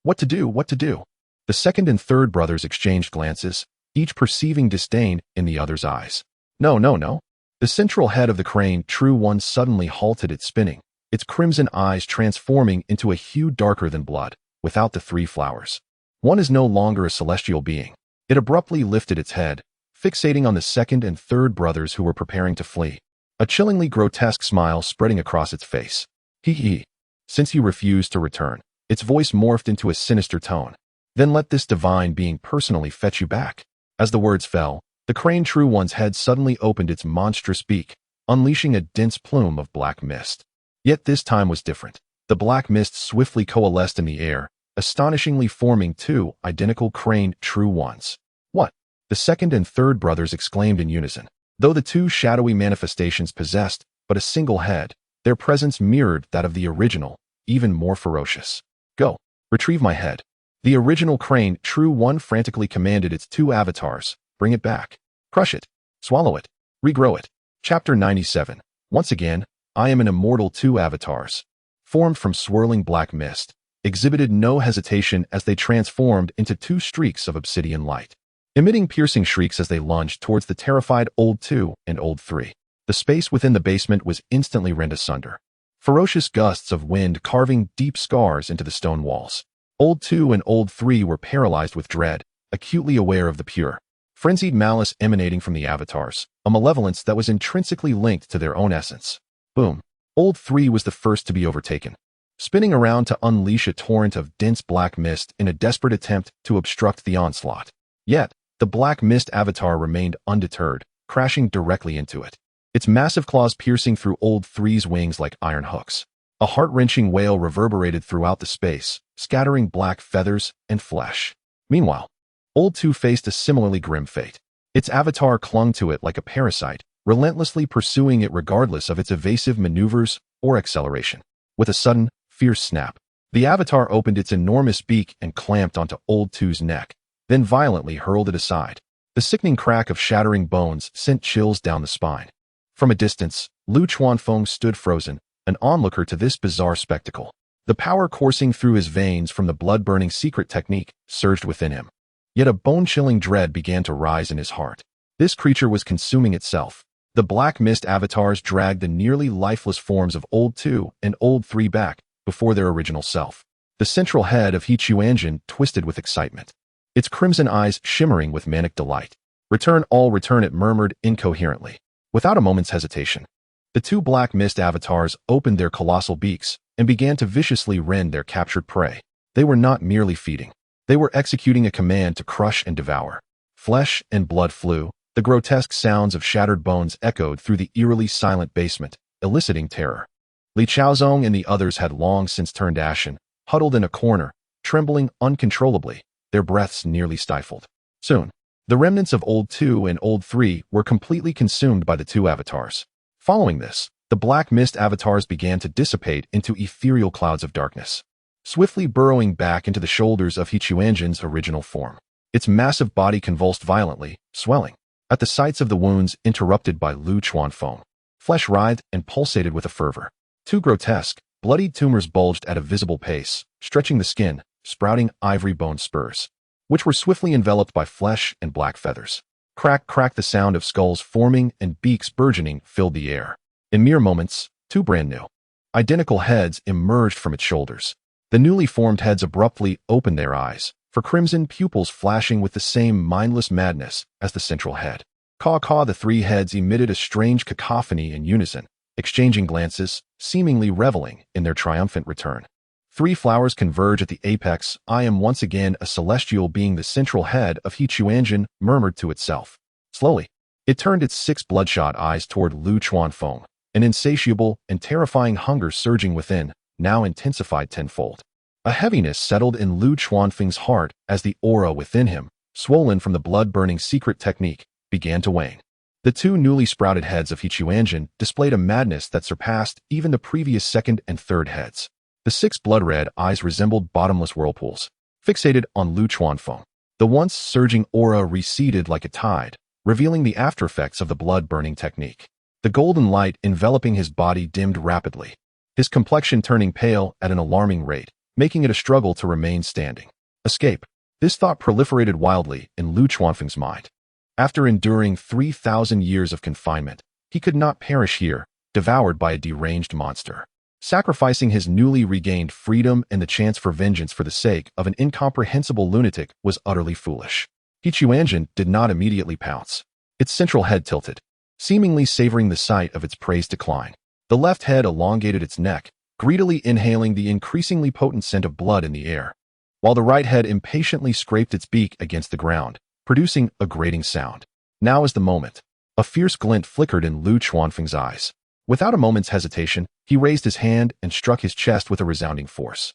What to do? What to do? The second and third brothers exchanged glances, each perceiving disdain in the other's eyes. No, no, no. The central head of the crane true one suddenly halted its spinning, its crimson eyes transforming into a hue darker than blood. Without the three flowers, one is no longer a celestial being. It abruptly lifted its head, fixating on the second and third brothers who were preparing to flee. A chillingly grotesque smile spreading across its face. Hee hee. Since you refuse to return, its voice morphed into a sinister tone. Then let this divine being personally fetch you back. As the words fell, the crane true one's head suddenly opened its monstrous beak, unleashing a dense plume of black mist. Yet this time was different. The black mist swiftly coalesced in the air, astonishingly forming two identical crane true ones. What? The second and third brothers exclaimed in unison. Though the two shadowy manifestations possessed but a single head, their presence mirrored that of the original, even more ferocious. Go, retrieve my head. The original crane true one frantically commanded its two avatars, bring it back. Crush it. Swallow it. Regrow it. Chapter 97. Once again, I am an immortal two avatars, formed from swirling black mist, exhibited no hesitation as they transformed into two streaks of obsidian light. emitting piercing shrieks as they lunged towards the terrified Old Two and Old Three. The space within the basement was instantly rent asunder. Ferocious gusts of wind carving deep scars into the stone walls. Old Two and Old Three were paralyzed with dread, acutely aware of the pure, frenzied malice emanating from the avatars, a malevolence that was intrinsically linked to their own essence. Boom. Old Three was the first to be overtaken, spinning around to unleash a torrent of dense black mist in a desperate attempt to obstruct the onslaught. Yet, the black mist avatar remained undeterred, crashing directly into it. Its massive claws piercing through Old Three's wings like iron hooks. A heart-wrenching wail reverberated throughout the space, scattering black feathers and flesh. Meanwhile, Old Two faced a similarly grim fate. Its avatar clung to it like a parasite, relentlessly pursuing it regardless of its evasive maneuvers or acceleration. With a sudden, fierce snap, the avatar opened its enormous beak and clamped onto Old Two's neck, then violently hurled it aside. The sickening crack of shattering bones sent chills down the spine. From a distance, Lu Chuanfeng stood frozen, an onlooker to this bizarre spectacle. The power coursing through his veins from the blood-burning secret technique surged within him. Yet a bone-chilling dread began to rise in his heart. This creature was consuming itself. The black mist avatars dragged the nearly lifeless forms of Old Two and Old Three back before their original self. The central head of Quanzhen twisted with excitement, its crimson eyes shimmering with manic delight. Return, all return, it murmured incoherently. Without a moment's hesitation, the two black mist avatars opened their colossal beaks and began to viciously rend their captured prey. They were not merely feeding. They were executing a command to crush and devour. Flesh and blood flew. The grotesque sounds of shattered bones echoed through the eerily silent basement, eliciting terror. Li Chaozong and the others had long since turned ashen, huddled in a corner, trembling uncontrollably, their breaths nearly stifled. Soon, the remnants of Old Two and Old Three were completely consumed by the two avatars. Following this, the black mist avatars began to dissipate into ethereal clouds of darkness, swiftly burrowing back into the shoulders of Quanzhen's original form. Its massive body convulsed violently, swelling at the sites of the wounds interrupted by Lu Chuanfeng. Flesh writhed and pulsated with a fervor. Two grotesque, bloodied tumors bulged at a visible pace, stretching the skin, sprouting ivory bone spurs, which were swiftly enveloped by flesh and black feathers. Crack, crack, the sound of skulls forming and beaks burgeoning filled the air. In mere moments, two brand new, identical heads emerged from its shoulders. The newly formed heads abruptly opened their eyes, for crimson pupils flashing with the same mindless madness as the central head. Caw-caw, the three heads emitted a strange cacophony in unison, exchanging glances, seemingly reveling in their triumphant return. Three flowers converge at the apex. I am once again a celestial being. The central head of Quanzhen murmured to itself. Slowly, it turned its six bloodshot eyes toward Lu Chuanfeng, an insatiable and terrifying hunger surging within, now intensified tenfold. A heaviness settled in Lu Chuanfeng's heart as the aura within him, swollen from the blood-burning secret technique, began to wane. The two newly sprouted heads of Quanzhen displayed a madness that surpassed even the previous second and third heads. The six blood-red eyes resembled bottomless whirlpools, fixated on Lu Chuanfeng. The once surging aura receded like a tide, revealing the aftereffects of the blood-burning technique. The golden light enveloping his body dimmed rapidly, his complexion turning pale at an alarming rate, making it a struggle to remain standing. Escape. This thought proliferated wildly in Lu Chuanfeng's mind. After enduring 3,000 years of confinement, he could not perish here, devoured by a deranged monster. Sacrificing his newly regained freedom and the chance for vengeance for the sake of an incomprehensible lunatic was utterly foolish. Quanzhen did not immediately pounce. Its central head tilted, seemingly savoring the sight of its prey's decline. The left head elongated its neck, greedily inhaling the increasingly potent scent of blood in the air, while the right head impatiently scraped its beak against the ground, producing a grating sound. Now is the moment. A fierce glint flickered in Lu Chuanfeng's eyes. Without a moment's hesitation, he raised his hand and struck his chest with a resounding force.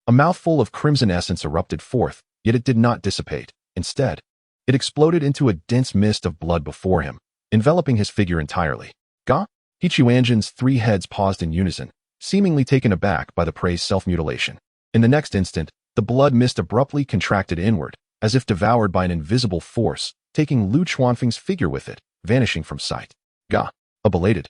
A mouthful of crimson essence erupted forth, yet it did not dissipate. Instead, it exploded into a dense mist of blood before him, enveloping his figure entirely. Ga? Quanzhen's three heads paused in unison, seemingly taken aback by the prey's self-mutilation. In the next instant, the blood mist abruptly contracted inward, as if devoured by an invisible force, taking Lu Chuanfeng's figure with it, vanishing from sight. Ga! A belated,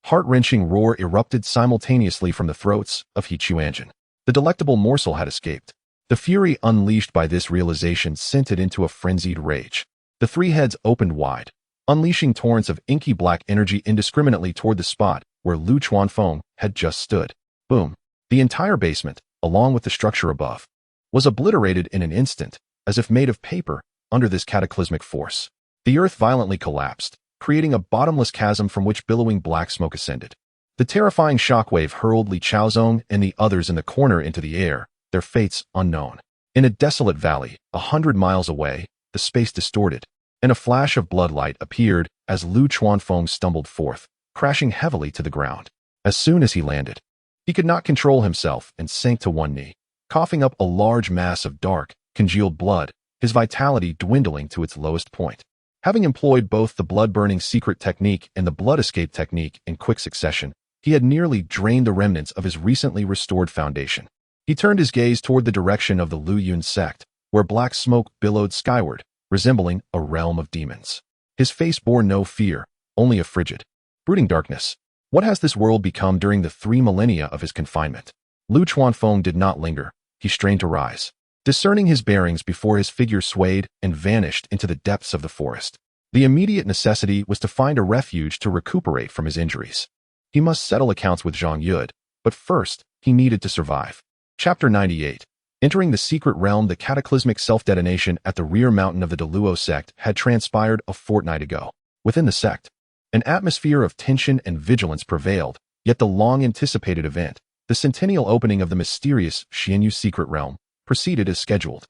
heart-wrenching roar erupted simultaneously from the throats of Quanzhen. The delectable morsel had escaped. The fury unleashed by this realization sent it into a frenzied rage. The three heads opened wide, unleashing torrents of inky black energy indiscriminately toward the spot where Lu Chuanfeng had just stood. Boom. The entire basement, along with the structure above, was obliterated in an instant, as if made of paper, under this cataclysmic force. The earth violently collapsed, creating a bottomless chasm from which billowing black smoke ascended. The terrifying shockwave hurled Li Chaozong and the others in the corner into the air, their fates unknown. In a desolate valley, 100 miles away, the space distorted, and a flash of bloodlight appeared as Lu Chuanfeng stumbled forth, crashing heavily to the ground. As soon as he landed, he could not control himself and sank to one knee, coughing up a large mass of dark, congealed blood, his vitality dwindling to its lowest point. Having employed both the blood-burning secret technique and the blood escape technique in quick succession, he had nearly drained the remnants of his recently restored foundation. He turned his gaze toward the direction of the Lu Yun sect, where black smoke billowed skyward, resembling a realm of demons. His face bore no fear, only a frigid, brooding darkness. What has this world become during the 3 millennia of his confinement? Lu Chuanfeng did not linger. He strained to rise, discerning his bearings before his figure swayed and vanished into the depths of the forest. The immediate necessity was to find a refuge to recuperate from his injuries. He must settle accounts with Zhang Yud, but first, he needed to survive. Chapter 98. Entering the secret realm. The cataclysmic self-detonation at the rear mountain of the Deluo sect had transpired a fortnight ago. Within the sect, an atmosphere of tension and vigilance prevailed, yet the long-anticipated event, the centennial opening of the mysterious Xianyu secret realm, proceeded as scheduled.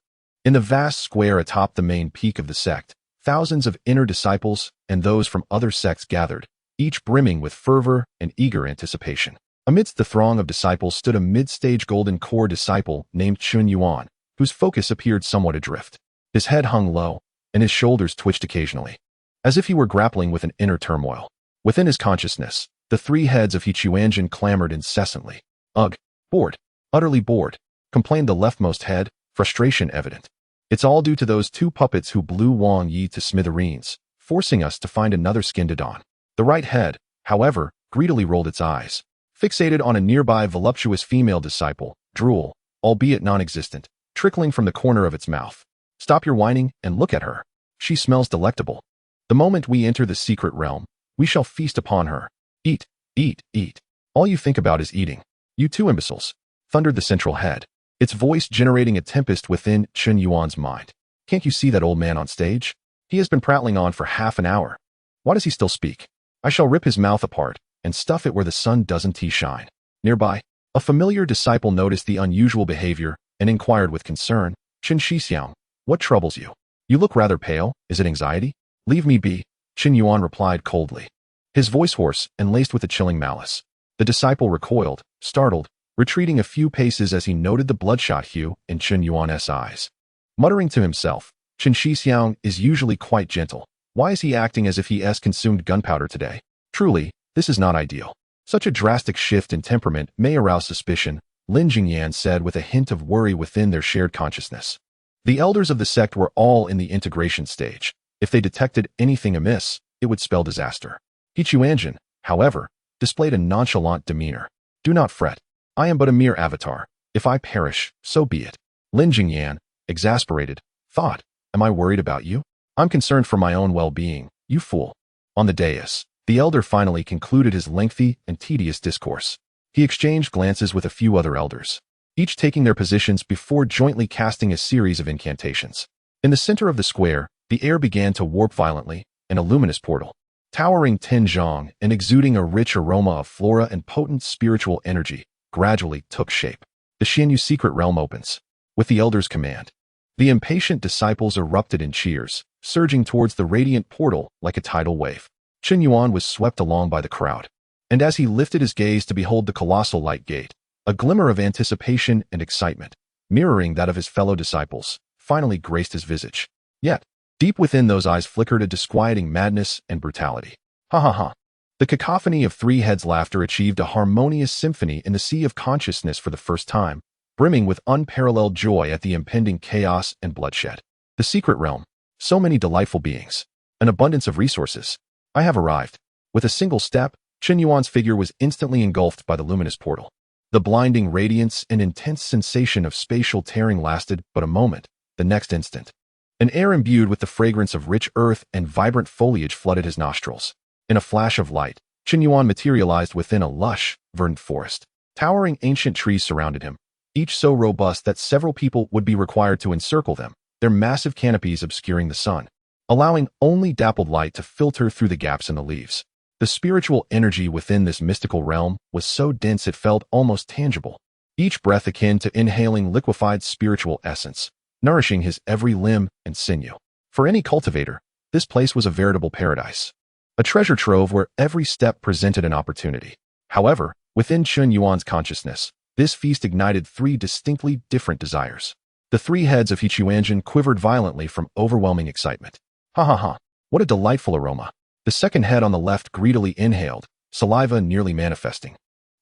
In the vast square atop the main peak of the sect, thousands of inner disciples and those from other sects gathered, each brimming with fervor and eager anticipation. Amidst the throng of disciples stood a mid-stage golden core disciple named Chun Yuan, whose focus appeared somewhat adrift. His head hung low, and his shoulders twitched occasionally, as if he were grappling with an inner turmoil. Within his consciousness, the 3 heads of Quanzhen clamored incessantly. Ugh, bored, utterly bored, complained the leftmost head, frustration evident. It's all due to those 2 puppets who blew Wang Yi to smithereens, forcing us to find another skin to don. The right head, however, greedily rolled its eyes, fixated on a nearby voluptuous female disciple, drool, albeit non-existent, trickling from the corner of its mouth. Stop your whining and look at her. She smells delectable. The moment we enter the secret realm, we shall feast upon her. Eat, eat, eat. All you think about is eating. You 2 imbeciles, thundered the central head, its voice generating a tempest within Chun Yuan's mind. Can't you see that old man on stage? He has been prattling on for half an hour. Why does he still speak? I shall rip his mouth apart and stuff it where the sun doesn't shine. Nearby, a familiar disciple noticed the unusual behavior and inquired with concern, Chen Shixiang, what troubles you? You look rather pale. Is it anxiety? Leave me be, Chen Yuan replied coldly, his voice hoarse and laced with a chilling malice. The disciple recoiled, startled, retreating a few paces as he noted the bloodshot hue in Chen Yuan's eyes. Muttering to himself, Chen Shixiang is usually quite gentle. Why is he acting as if he has consumed gunpowder today? Truly, this is not ideal. Such a drastic shift in temperament may arouse suspicion, Lin Jingyan said with a hint of worry within their shared consciousness. The elders of the sect were all in the integration stage. If they detected anything amiss, it would spell disaster. Quanzhen, however, displayed a nonchalant demeanor. Do not fret. I am but a mere avatar. If I perish, so be it. Lin Jingyan, exasperated, thought, am I worried about you? I'm concerned for my own well-being, you fool. On the dais, the elder finally concluded his lengthy and tedious discourse. He exchanged glances with a few other elders, each taking their positions before jointly casting a series of incantations. In the center of the square, the air began to warp violently, and a luminous portal, towering 10 zhang and exuding a rich aroma of flora and potent spiritual energy, gradually took shape. The Xianyu secret realm opens. With the elder's command, the impatient disciples erupted in cheers, surging towards the radiant portal like a tidal wave. Chen Yuan was swept along by the crowd, and as he lifted his gaze to behold the colossal light gate, a glimmer of anticipation and excitement, mirroring that of his fellow disciples, finally graced his visage. Yet, deep within those eyes flickered a disquieting madness and brutality. Ha ha ha. The cacophony of 3 heads' laughter achieved a harmonious symphony in the sea of consciousness for the first time, brimming with unparalleled joy at the impending chaos and bloodshed. The secret realm. So many delightful beings. An abundance of resources. I have arrived. With a single step, Chen Yuan's figure was instantly engulfed by the luminous portal. The blinding radiance and intense sensation of spatial tearing lasted but a moment. The next instant, an air imbued with the fragrance of rich earth and vibrant foliage flooded his nostrils. In a flash of light, Chen Yuan materialized within a lush, verdant forest. Towering ancient trees surrounded him, each so robust that several people would be required to encircle them, their massive canopies obscuring the sun, allowing only dappled light to filter through the gaps in the leaves. The spiritual energy within this mystical realm was so dense it felt almost tangible, each breath akin to inhaling liquefied spiritual essence, nourishing his every limb and sinew. For any cultivator, this place was a veritable paradise, a treasure trove where every step presented an opportunity. However, within Chen Yuan's consciousness, this feast ignited three distinctly different desires. The three heads of Quanzhen quivered violently from overwhelming excitement. Ha ha ha, what a delightful aroma. The second head on the left greedily inhaled, saliva nearly manifesting.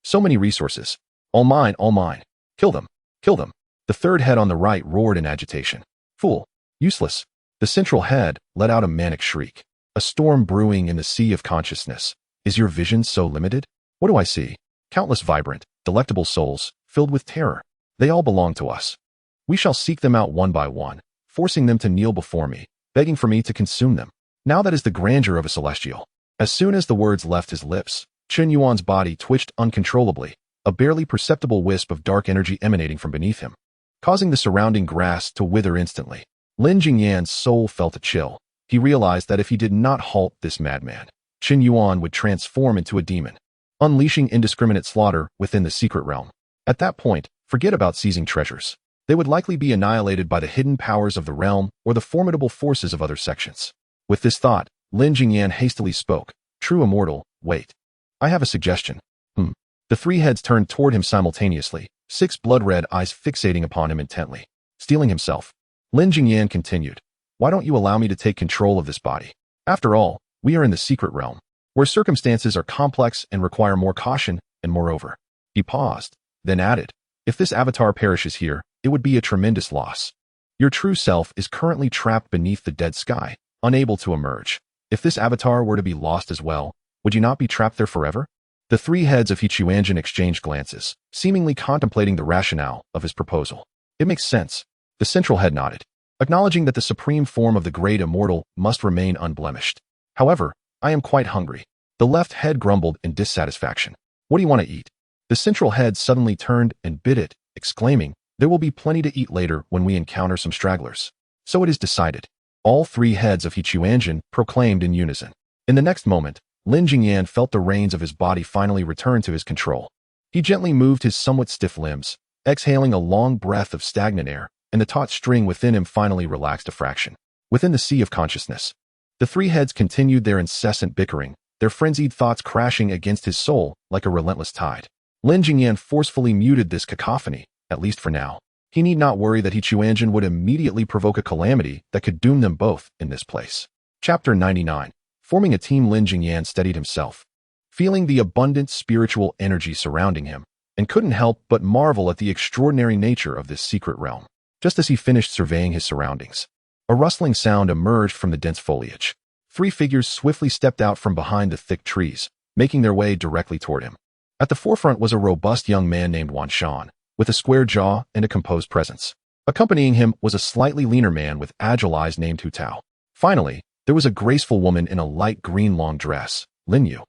So many resources. All mine, all mine. Kill them, kill them. The third head on the right roared in agitation. Fool, useless. The central head let out a manic shriek. A storm brewing in the sea of consciousness. Is your vision so limited? What do I see? Countless vibrant, delectable souls, filled with terror. They all belong to us. We shall seek them out one by one, forcing them to kneel before me, begging for me to consume them. Now that is the grandeur of a celestial. As soon as the words left his lips, Chen Yuan's body twitched uncontrollably, a barely perceptible wisp of dark energy emanating from beneath him, causing the surrounding grass to wither instantly. Lin Jingyan's soul felt a chill. He realized that if he did not halt this madman, Chen Yuan would transform into a demon, unleashing indiscriminate slaughter within the secret realm. At that point, forget about seizing treasures. They would likely be annihilated by the hidden powers of the realm or the formidable forces of other sections. With this thought, Lin Jingyan hastily spoke. True immortal, wait. I have a suggestion. The three heads turned toward him simultaneously, 6 blood-red eyes fixating upon him intently. Steeling himself, Lin Jingyan continued. Why don't you allow me to take control of this body? After all, we are in the secret realm, where circumstances are complex and require more caution, and moreover. He paused, then added, if this avatar perishes here, it would be a tremendous loss. Your true self is currently trapped beneath the dead sky, unable to emerge. If this avatar were to be lost as well, would you not be trapped there forever? The three heads of Quanzhen exchanged glances, seemingly contemplating the rationale of his proposal. It makes sense. The central head nodded, acknowledging that the supreme form of the great immortal must remain unblemished. However, I am quite hungry. The left head grumbled in dissatisfaction. What do you want to eat? The central head suddenly turned and bit it, exclaiming, there will be plenty to eat later when we encounter some stragglers. So it is decided. All three heads of Quanzhen proclaimed in unison. In the next moment, Lin Jingyan felt the reins of his body finally return to his control. He gently moved his somewhat stiff limbs, exhaling a long breath of stagnant air, and the taut string within him finally relaxed a fraction. Within the sea of consciousness, the three heads continued their incessant bickering, their frenzied thoughts crashing against his soul like a relentless tide. Lin Jingyan forcefully muted this cacophony, at least for now. He need not worry that Quanzhen would immediately provoke a calamity that could doom them both in this place. Chapter 99. Forming a team, Lin Jingyan steadied himself, feeling the abundant spiritual energy surrounding him, and couldn't help but marvel at the extraordinary nature of this secret realm. Just as he finished surveying his surroundings, a rustling sound emerged from the dense foliage. 3 figures swiftly stepped out from behind the thick trees, making their way directly toward him. At the forefront was a robust young man named Quanzhen, with a square jaw and a composed presence. Accompanying him was a slightly leaner man with agile eyes named Hu Tao. Finally, there was a graceful woman in a light green long dress, Lin Yu,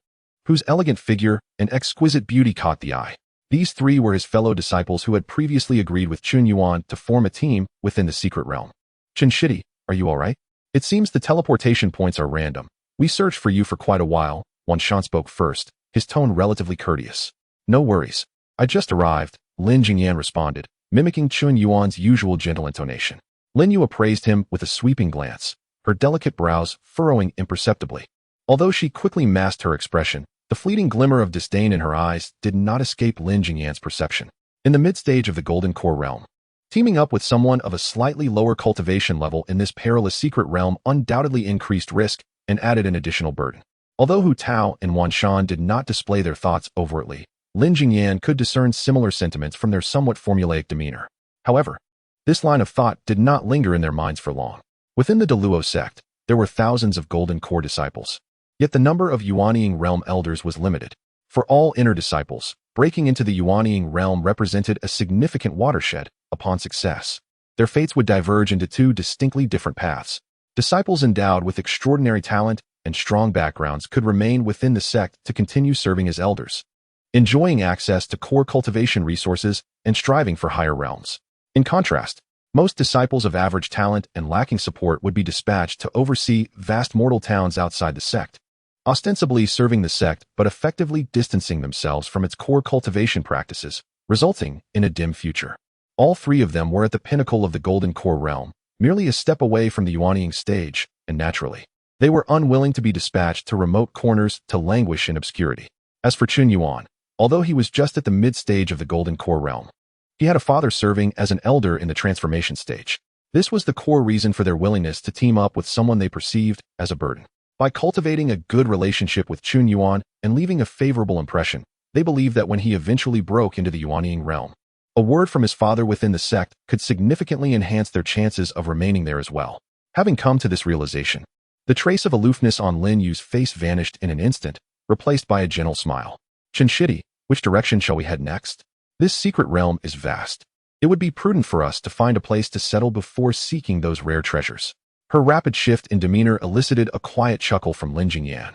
whose elegant figure and exquisite beauty caught the eye. These 3 were his fellow disciples who had previously agreed with Chen Yuan to form a team within the secret realm. Chen Shidi, are you all right? It seems the teleportation points are random. We searched for you for quite a while. Quanzhen spoke first, his tone relatively courteous. No worries. I just arrived, Lin Jingyan responded, mimicking Chen Yuan's usual gentle intonation. Lin Yu appraised him with a sweeping glance, her delicate brows furrowing imperceptibly. Although she quickly masked her expression, the fleeting glimmer of disdain in her eyes did not escape Lin Jingyan's perception. In the mid-stage of the Golden Core realm, teaming up with someone of a slightly lower cultivation level in this perilous secret realm undoubtedly increased risk and added an additional burden. Although Hu Tao and Quanzhen did not display their thoughts overtly, Lin Jingyan could discern similar sentiments from their somewhat formulaic demeanor. However, this line of thought did not linger in their minds for long. Within the Deluo sect, there were thousands of Golden Core disciples. Yet the number of Yuanying realm elders was limited. For all inner disciples, breaking into the Yuanying realm represented a significant watershed. Upon success, their fates would diverge into two distinctly different paths. Disciples endowed with extraordinary talent and strong backgrounds could remain within the sect to continue serving as elders, enjoying access to core cultivation resources and striving for higher realms. In contrast, most disciples of average talent and lacking support would be dispatched to oversee vast mortal towns outside the sect, ostensibly serving the sect but effectively distancing themselves from its core cultivation practices, resulting in a dim future. All three of them were at the pinnacle of the Golden Core realm, merely a step away from the Yuanying stage, and naturally, they were unwilling to be dispatched to remote corners to languish in obscurity. As for Chun Yuan, although he was just at the mid-stage of the Golden Core realm, he had a father serving as an elder in the transformation stage. This was the core reason for their willingness to team up with someone they perceived as a burden. By cultivating a good relationship with Chun Yuan and leaving a favorable impression, they believed that when he eventually broke into the Yuanying realm, a word from his father within the sect could significantly enhance their chances of remaining there as well. Having come to this realization, the trace of aloofness on Lin Yu's face vanished in an instant, replaced by a gentle smile. Chinshiti, which direction shall we head next? This secret realm is vast. It would be prudent for us to find a place to settle before seeking those rare treasures. Her rapid shift in demeanor elicited a quiet chuckle from Lin Jingyan.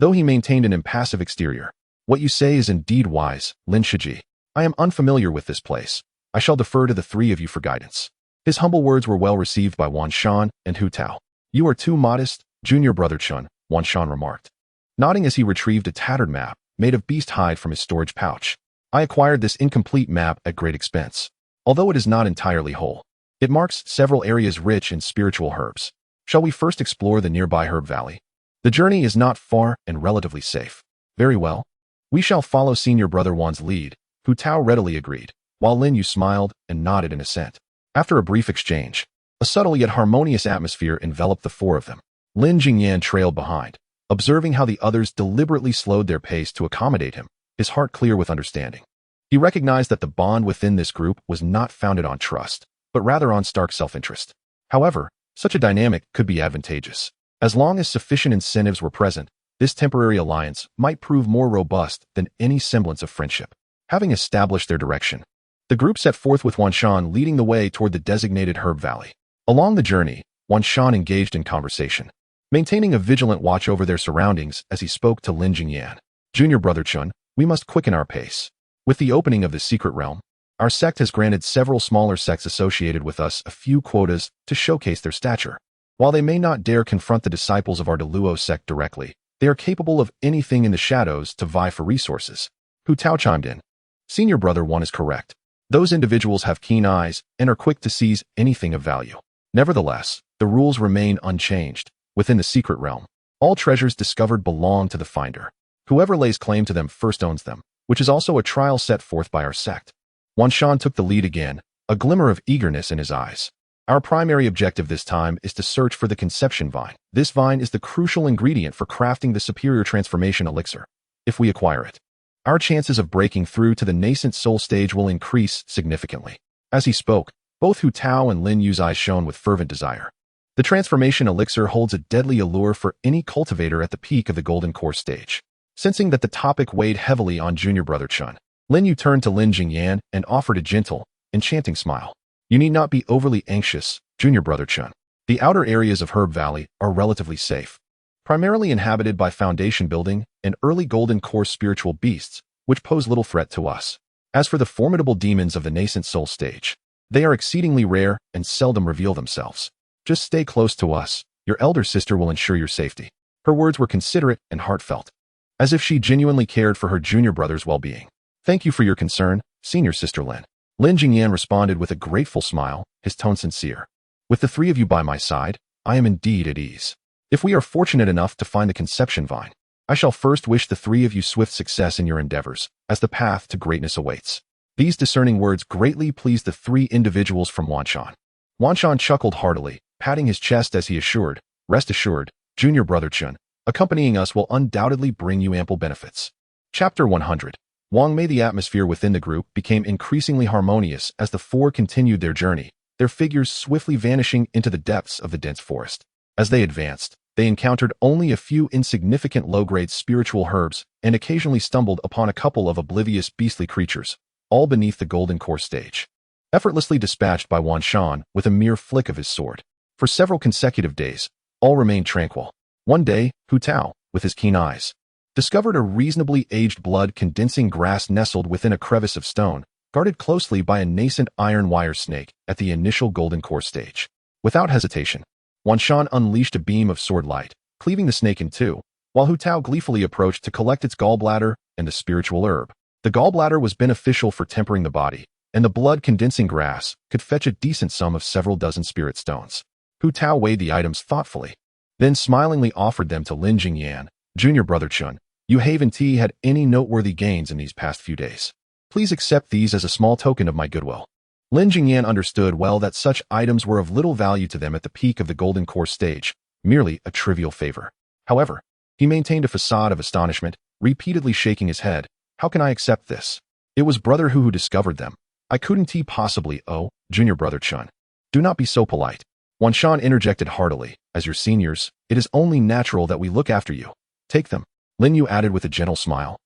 Though he maintained an impassive exterior, "What you say is indeed wise, Lin Shiji. I am unfamiliar with this place. I shall defer to the three of you for guidance." His humble words were well received by Wan Shan and Hu Tao. "You are too modest, junior brother Chun," Wan Shan remarked, nodding as he retrieved a tattered map made of beast hide from his storage pouch. "I acquired this incomplete map at great expense. Although it is not entirely whole, it marks several areas rich in spiritual herbs. Shall we first explore the nearby herb valley? The journey is not far and relatively safe." "Very well. We shall follow senior brother Wan's lead," Hu Tao readily agreed, while Lin Yu smiled and nodded in assent. After a brief exchange, a subtle yet harmonious atmosphere enveloped the four of them. Lin Jingyan trailed behind, observing how the others deliberately slowed their pace to accommodate him, his heart clear with understanding. He recognized that the bond within this group was not founded on trust, but rather on stark self-interest. However, such a dynamic could be advantageous. As long as sufficient incentives were present, this temporary alliance might prove more robust than any semblance of friendship. Having established their direction, the group set forth with Wan Shan leading the way toward the designated herb valley. Along the journey, Wan Shan engaged in conversation, maintaining a vigilant watch over their surroundings as he spoke to Lin Jingyan. "Junior brother Chun, we must quicken our pace. With the opening of the secret realm, our sect has granted several smaller sects associated with us a few quotas to showcase their stature. While they may not dare confront the disciples of our Deluo sect directly, they are capable of anything in the shadows to vie for resources." Hu Tao chimed in. "Senior brother Wan is correct. Those individuals have keen eyes and are quick to seize anything of value. Nevertheless, the rules remain unchanged. Within the secret realm, all treasures discovered belong to the finder. Whoever lays claim to them first owns them, which is also a trial set forth by our sect." Wan Shan took the lead again, a glimmer of eagerness in his eyes. "Our primary objective this time is to search for the conception vine. This vine is the crucial ingredient for crafting the superior transformation elixir. If we acquire it, our chances of breaking through to the nascent soul stage will increase significantly." As he spoke, both Hu Tao and Lin Yu's eyes shone with fervent desire. The transformation elixir holds a deadly allure for any cultivator at the peak of the Golden Core stage. Sensing that the topic weighed heavily on junior brother Chun, Lin Yu turned to Lin Jingyan and offered a gentle, enchanting smile. "You need not be overly anxious, junior brother Chun. The outer areas of Herb Valley are relatively safe, primarily inhabited by foundation building and early Golden Core spiritual beasts, which pose little threat to us. As for the formidable demons of the nascent soul stage, they are exceedingly rare and seldom reveal themselves. Just stay close to us. Your elder sister will ensure your safety." Her words were considerate and heartfelt, as if she genuinely cared for her junior brother's well-being. "Thank you for your concern, senior sister Lin." Lin Jingyan responded with a grateful smile, his tone sincere. "With the three of you by my side, I am indeed at ease. If we are fortunate enough to find the conception vine, I shall first wish the three of you swift success in your endeavors, as the path to greatness awaits." These discerning words greatly pleased the three individuals from Wan Shan. Wan Shan chuckled heartily, patting his chest as he assured, "Rest assured, junior brother Chun, accompanying us will undoubtedly bring you ample benefits." Chapter 100. Wang Mei. The atmosphere within the group became increasingly harmonious as the four continued their journey, their figures swiftly vanishing into the depths of the dense forest. As they advanced, They encountered only a few insignificant low-grade spiritual herbs and occasionally stumbled upon a couple of oblivious beastly creatures, all beneath the golden core stage. Effortlessly dispatched by Quanzhen with a mere flick of his sword. For several consecutive days, all remained tranquil. One day, Hu Tao, with his keen eyes, discovered a reasonably aged blood-condensing grass nestled within a crevice of stone, guarded closely by a nascent iron wire snake at the initial golden core stage. Without hesitation, Quanzhen unleashed a beam of sword light, cleaving the snake in two, while Hu Tao gleefully approached to collect its gallbladder and the spiritual herb. The gallbladder was beneficial for tempering the body, and the blood-condensing grass could fetch a decent sum of several dozen spirit stones. Hu Tao weighed the items thoughtfully, then smilingly offered them to Lin Jingyan. Junior brother Chun, you haven't had any noteworthy gains in these past few days. Please accept these as a small token of my goodwill. Lin Jingyan understood well that such items were of little value to them at the peak of the golden core stage, merely a trivial favor. However, he maintained a facade of astonishment, repeatedly shaking his head. How can I accept this? It was Brother Hu discovered them. I couldn't possibly. Oh, Junior brother Chun, do not be so polite. Quanzhen interjected heartily. As your seniors, it is only natural that we look after you. Take them. Lin Yu added with a gentle smile.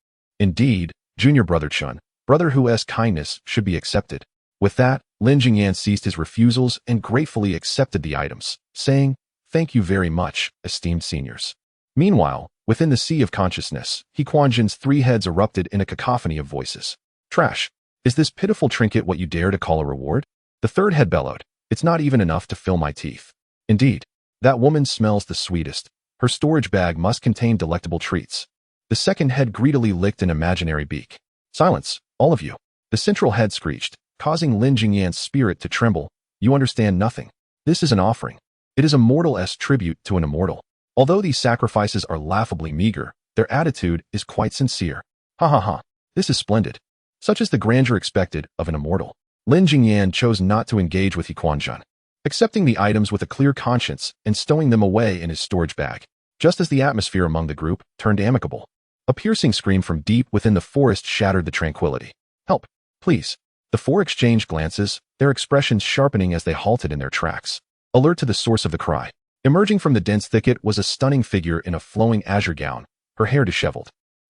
Indeed, Junior brother Chun, Brother Hu's kindness should be accepted. With that, Lin Jingyan ceased his refusals and gratefully accepted the items, saying, Thank you very much, esteemed seniors. Meanwhile, within the sea of consciousness, Quanzhen's three heads erupted in a cacophony of voices. Trash. Is this pitiful trinket what you dare to call a reward? The third head bellowed. It's not even enough to fill my teeth. Indeed, that woman smells the sweetest. Her storage bag must contain delectable treats. The second head greedily licked an imaginary beak. Silence, all of you. The central head screeched, causing Lin Jingyan's spirit to tremble. You understand nothing. This is an offering. It is a mortal's tribute to an immortal. Although these sacrifices are laughably meager, their attitude is quite sincere. Ha ha ha. This is splendid. Such is the grandeur expected of an immortal. Lin Jingyan chose not to engage with Quanzhen, accepting the items with a clear conscience and stowing them away in his storage bag. Just as the atmosphere among the group turned amicable, a piercing scream from deep within the forest shattered the tranquility. Help, please. The four exchanged glances, their expressions sharpening as they halted in their tracks, alert to the source of the cry. Emerging from the dense thicket was a stunning figure in a flowing azure gown, her hair disheveled,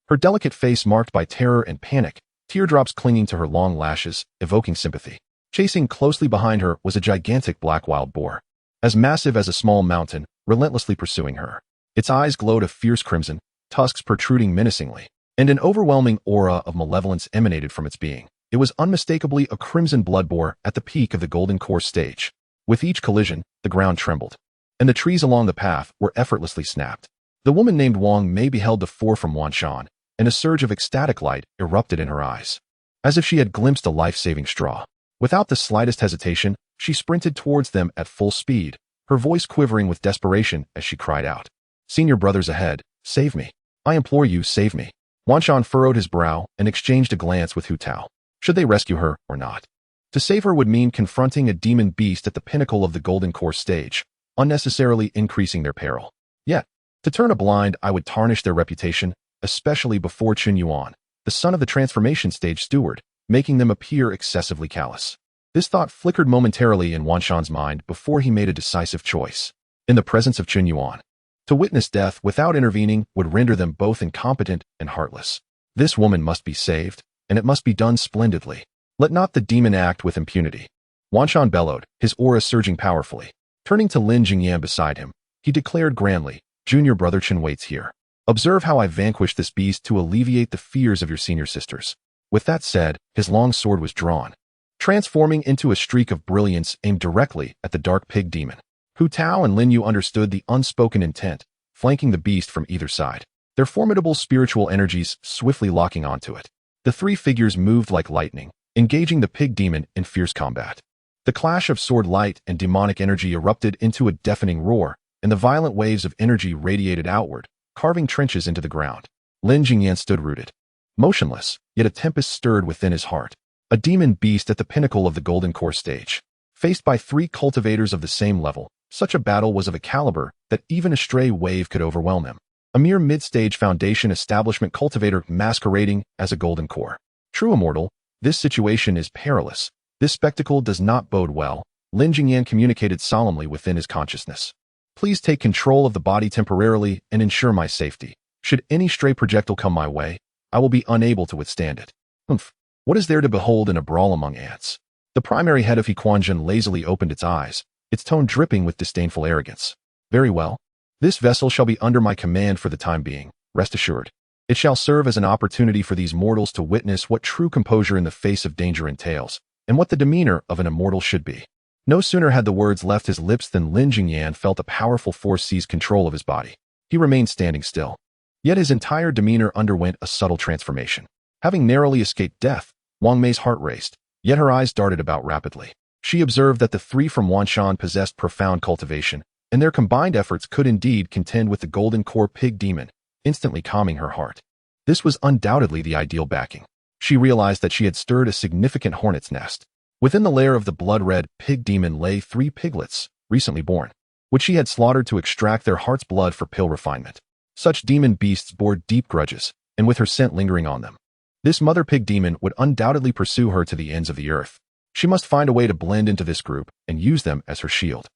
her delicate face marked by terror and panic, teardrops clinging to her long lashes, evoking sympathy. Chasing closely behind her was a gigantic black wild boar, as massive as a small mountain, relentlessly pursuing her. Its eyes glowed a fierce crimson, tusks protruding menacingly, and an overwhelming aura of malevolence emanated from its being. It was unmistakably a crimson blood boar at the peak of the golden core stage. With each collision, the ground trembled, and the trees along the path were effortlessly snapped. The woman named Wang Mei beheld the four from Quanzhen, and a surge of ecstatic light erupted in her eyes, as if she had glimpsed a life-saving straw. Without the slightest hesitation, she sprinted towards them at full speed, her voice quivering with desperation as she cried out, Senior brothers ahead, save me. I implore you, save me. Quanzhen furrowed his brow and exchanged a glance with Hu Tao. Should they rescue her or not? To save her would mean confronting a demon beast at the pinnacle of the golden core stage, unnecessarily increasing their peril. Yet, to turn a blind eye would tarnish their reputation, especially before Chun Yuan, the son of the transformation stage steward, making them appear excessively callous. This thought flickered momentarily in Quanzhen's mind before he made a decisive choice. In the presence of Chun Yuan, to witness death without intervening would render them both incompetent and heartless. This woman must be saved, and it must be done splendidly. Let not the demon act with impunity. Quanzhen bellowed, his aura surging powerfully. Turning to Lin Jingyan beside him, he declared grandly, Junior brother Chen waits here. Observe how I vanquish this beast to alleviate the fears of your senior sisters. With that said, his long sword was drawn, transforming into a streak of brilliance aimed directly at the dark pig demon. Hu Tao and Lin Yu understood the unspoken intent, flanking the beast from either side, their formidable spiritual energies swiftly locking onto it. The three figures moved like lightning, engaging the pig demon in fierce combat. The clash of sword light and demonic energy erupted into a deafening roar, and the violent waves of energy radiated outward, carving trenches into the ground. Lin Jingyan stood rooted, motionless, yet a tempest stirred within his heart. A demon beast at the pinnacle of the golden core stage, faced by three cultivators of the same level, such a battle was of a caliber that even a stray wave could overwhelm him. A mere mid-stage foundation establishment cultivator masquerading as a golden core. True immortal, this situation is perilous. This spectacle does not bode well, Lin Jingyan communicated solemnly within his consciousness. Please take control of the body temporarily and ensure my safety. Should any stray projectile come my way, I will be unable to withstand it. Humph. What is there to behold in a brawl among ants? The primary head of Quanzhen lazily opened its eyes, its tone dripping with disdainful arrogance. Very well. This vessel shall be under my command for the time being, rest assured. It shall serve as an opportunity for these mortals to witness what true composure in the face of danger entails, and what the demeanor of an immortal should be. No sooner had the words left his lips than Lin Jingyan felt a powerful force seize control of his body. He remained standing still. Yet his entire demeanor underwent a subtle transformation. Having narrowly escaped death, Wang Mei's heart raced, yet her eyes darted about rapidly. She observed that the three from Wanshan possessed profound cultivation, and their combined efforts could indeed contend with the golden core pig demon, instantly calming her heart. This was undoubtedly the ideal backing. She realized that she had stirred a significant hornet's nest. Within the lair of the blood-red pig demon lay 3 piglets, recently born, which she had slaughtered to extract their heart's blood for pill refinement. Such demon beasts bore deep grudges, and with her scent lingering on them, this mother pig demon would undoubtedly pursue her to the ends of the earth. She must find a way to blend into this group and use them as her shield.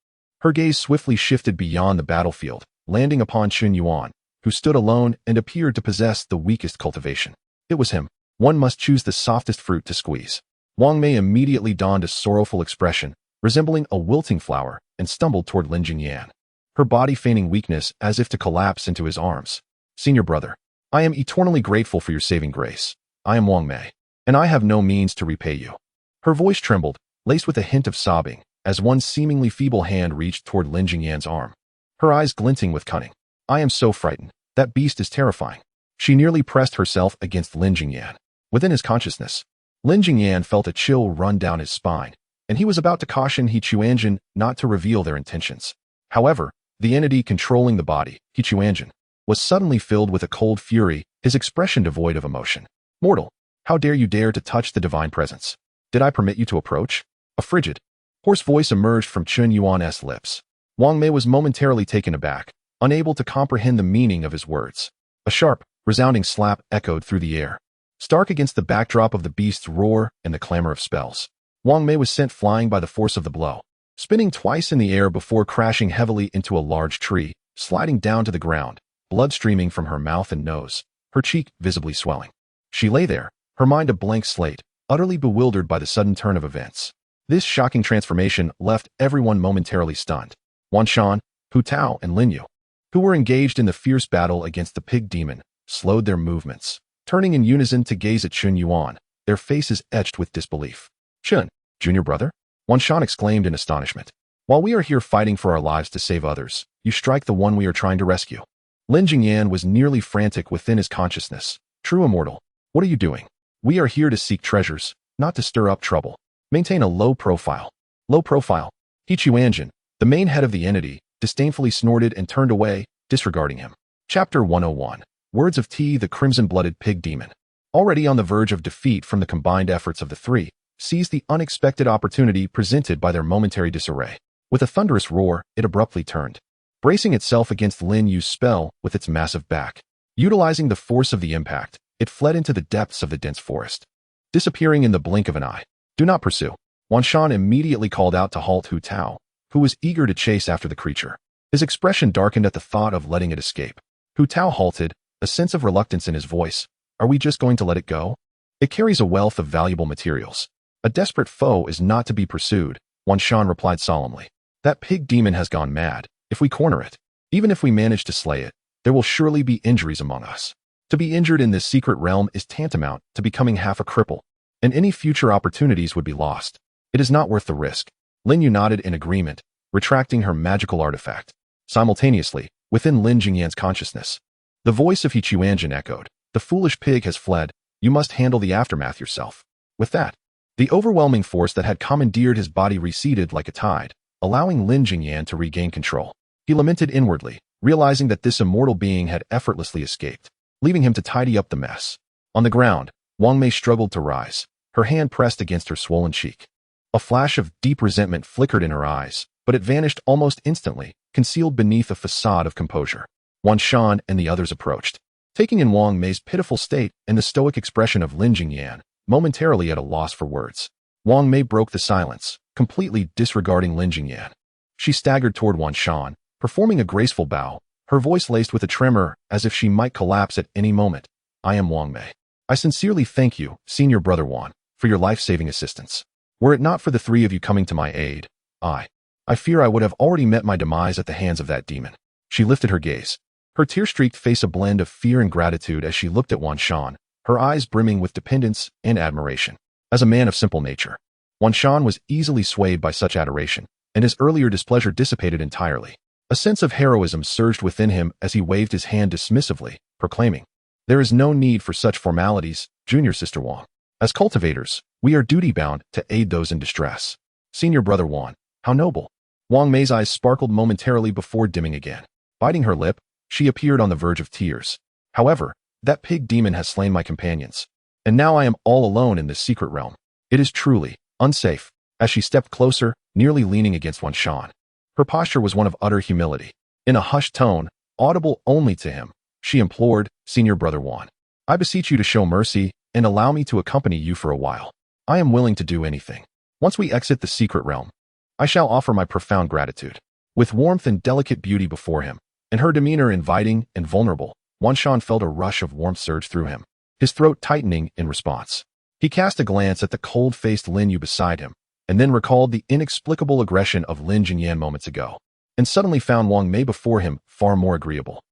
Her gaze swiftly shifted beyond the battlefield, landing upon Chun Yuan, who stood alone and appeared to possess the weakest cultivation. It was him. One must choose the softest fruit to squeeze. Wang Mei immediately donned a sorrowful expression, resembling a wilting flower, and stumbled toward Lin Jingyan, her body feigning weakness as if to collapse into his arms. Senior brother, I am eternally grateful for your saving grace. I am Wang Mei, and I have no means to repay you. Her voice trembled, laced with a hint of sobbing, as one seemingly feeble hand reached toward Lin Jingyan's arm, her eyes glinting with cunning. I am so frightened. That beast is terrifying. She nearly pressed herself against Lin Jingyan. Within his consciousness, Lin Jingyan felt a chill run down his spine, and he was about to caution Quanzhen not to reveal their intentions. However, the entity controlling the body, Quanzhen, was suddenly filled with a cold fury, his expression devoid of emotion. Mortal, how dare you dare to touch the divine presence? Did I permit you to approach? A frigid, hoarse voice emerged from Chun Yuan's lips. Wang Mei was momentarily taken aback, unable to comprehend the meaning of his words. A sharp, resounding slap echoed through the air, stark against the backdrop of the beast's roar and the clamor of spells. Wang Mei was sent flying by the force of the blow, spinning twice in the air before crashing heavily into a large tree, sliding down to the ground, blood streaming from her mouth and nose, her cheek visibly swelling. She lay there, her mind a blank slate, utterly bewildered by the sudden turn of events. This shocking transformation left everyone momentarily stunned. Wanshan, Hu Tao, and Lin Yu, who were engaged in the fierce battle against the pig demon, slowed their movements, turning in unison to gaze at Chun Yuan, their faces etched with disbelief. Chun, junior brother? Wanshan exclaimed in astonishment. While we are here fighting for our lives to save others, you strike the one we are trying to rescue. Lin Jingyan was nearly frantic within his consciousness. True immortal, what are you doing? We are here to seek treasures, not to stir up trouble. Maintain a low profile. Low profile. Quanzhen, the main head of the entity, disdainfully snorted and turned away, disregarding him. Chapter 101. Words of T. The crimson-blooded pig demon, already on the verge of defeat from the combined efforts of the three, seized the unexpected opportunity presented by their momentary disarray. With a thunderous roar, it abruptly turned, bracing itself against Lin Yu's spell with its massive back. Utilizing the force of the impact, it fled into the depths of the dense forest, disappearing in the blink of an eye. Do not pursue. Wanshan immediately called out to halt Hu Tao, who was eager to chase after the creature. His expression darkened at the thought of letting it escape. Hu Tao halted, a sense of reluctance in his voice. Are we just going to let it go? It carries a wealth of valuable materials. A desperate foe is not to be pursued, Wanshan replied solemnly. That pig demon has gone mad. If we corner it, even if we manage to slay it, there will surely be injuries among us. To be injured in this secret realm is tantamount to becoming half a cripple, and any future opportunities would be lost. It is not worth the risk. Lin Yu nodded in agreement, retracting her magical artifact. Simultaneously, within Lin Jingyan's consciousness, the voice of Quanzhen echoed. The foolish pig has fled. You must handle the aftermath yourself. With that, the overwhelming force that had commandeered his body receded like a tide, allowing Lin Jingyan to regain control. He lamented inwardly, realizing that this immortal being had effortlessly escaped, leaving him to tidy up the mess. On the ground, Wang Mei struggled to rise, her hand pressed against her swollen cheek. A flash of deep resentment flickered in her eyes, but it vanished almost instantly, concealed beneath a facade of composure. Wanshan and the others approached, taking in Wang Mei's pitiful state and the stoic expression of Lin Jingyan, momentarily at a loss for words. Wang Mei broke the silence, completely disregarding Lin Jingyan. She staggered toward Wanshan, performing a graceful bow, her voice laced with a tremor as if she might collapse at any moment. I am Wang Mei. I sincerely thank you, Senior Brother Wan, for your life-saving assistance. Were it not for the three of you coming to my aid, I fear I would have already met my demise at the hands of that demon. She lifted her gaze. Her tear-streaked face a blend of fear and gratitude as she looked at Wan Shan, her eyes brimming with dependence and admiration. As a man of simple nature, Wan Shan was easily swayed by such adoration, and his earlier displeasure dissipated entirely. A sense of heroism surged within him as he waved his hand dismissively, proclaiming, "There is no need for such formalities, Junior Sister Wang. As cultivators, we are duty-bound to aid those in distress. Senior Brother Wan, how noble." Wang Mei's eyes sparkled momentarily before dimming again. Biting her lip, she appeared on the verge of tears. "However, that pig demon has slain my companions, and now I am all alone in this secret realm. It is truly unsafe." As she stepped closer, nearly leaning against Wan Shan, her posture was one of utter humility. In a hushed tone, audible only to him, she implored, "Senior Brother Wan, I beseech you to show mercy and allow me to accompany you for a while. I am willing to do anything. Once we exit the secret realm, I shall offer my profound gratitude." With warmth and delicate beauty before him, and her demeanor inviting and vulnerable, Wan Shan felt a rush of warmth surge through him, his throat tightening in response. He cast a glance at the cold-faced Lin Yu beside him, and then recalled the inexplicable aggression of Lin Jingyan moments ago, and suddenly found Wang Mei before him far more agreeable.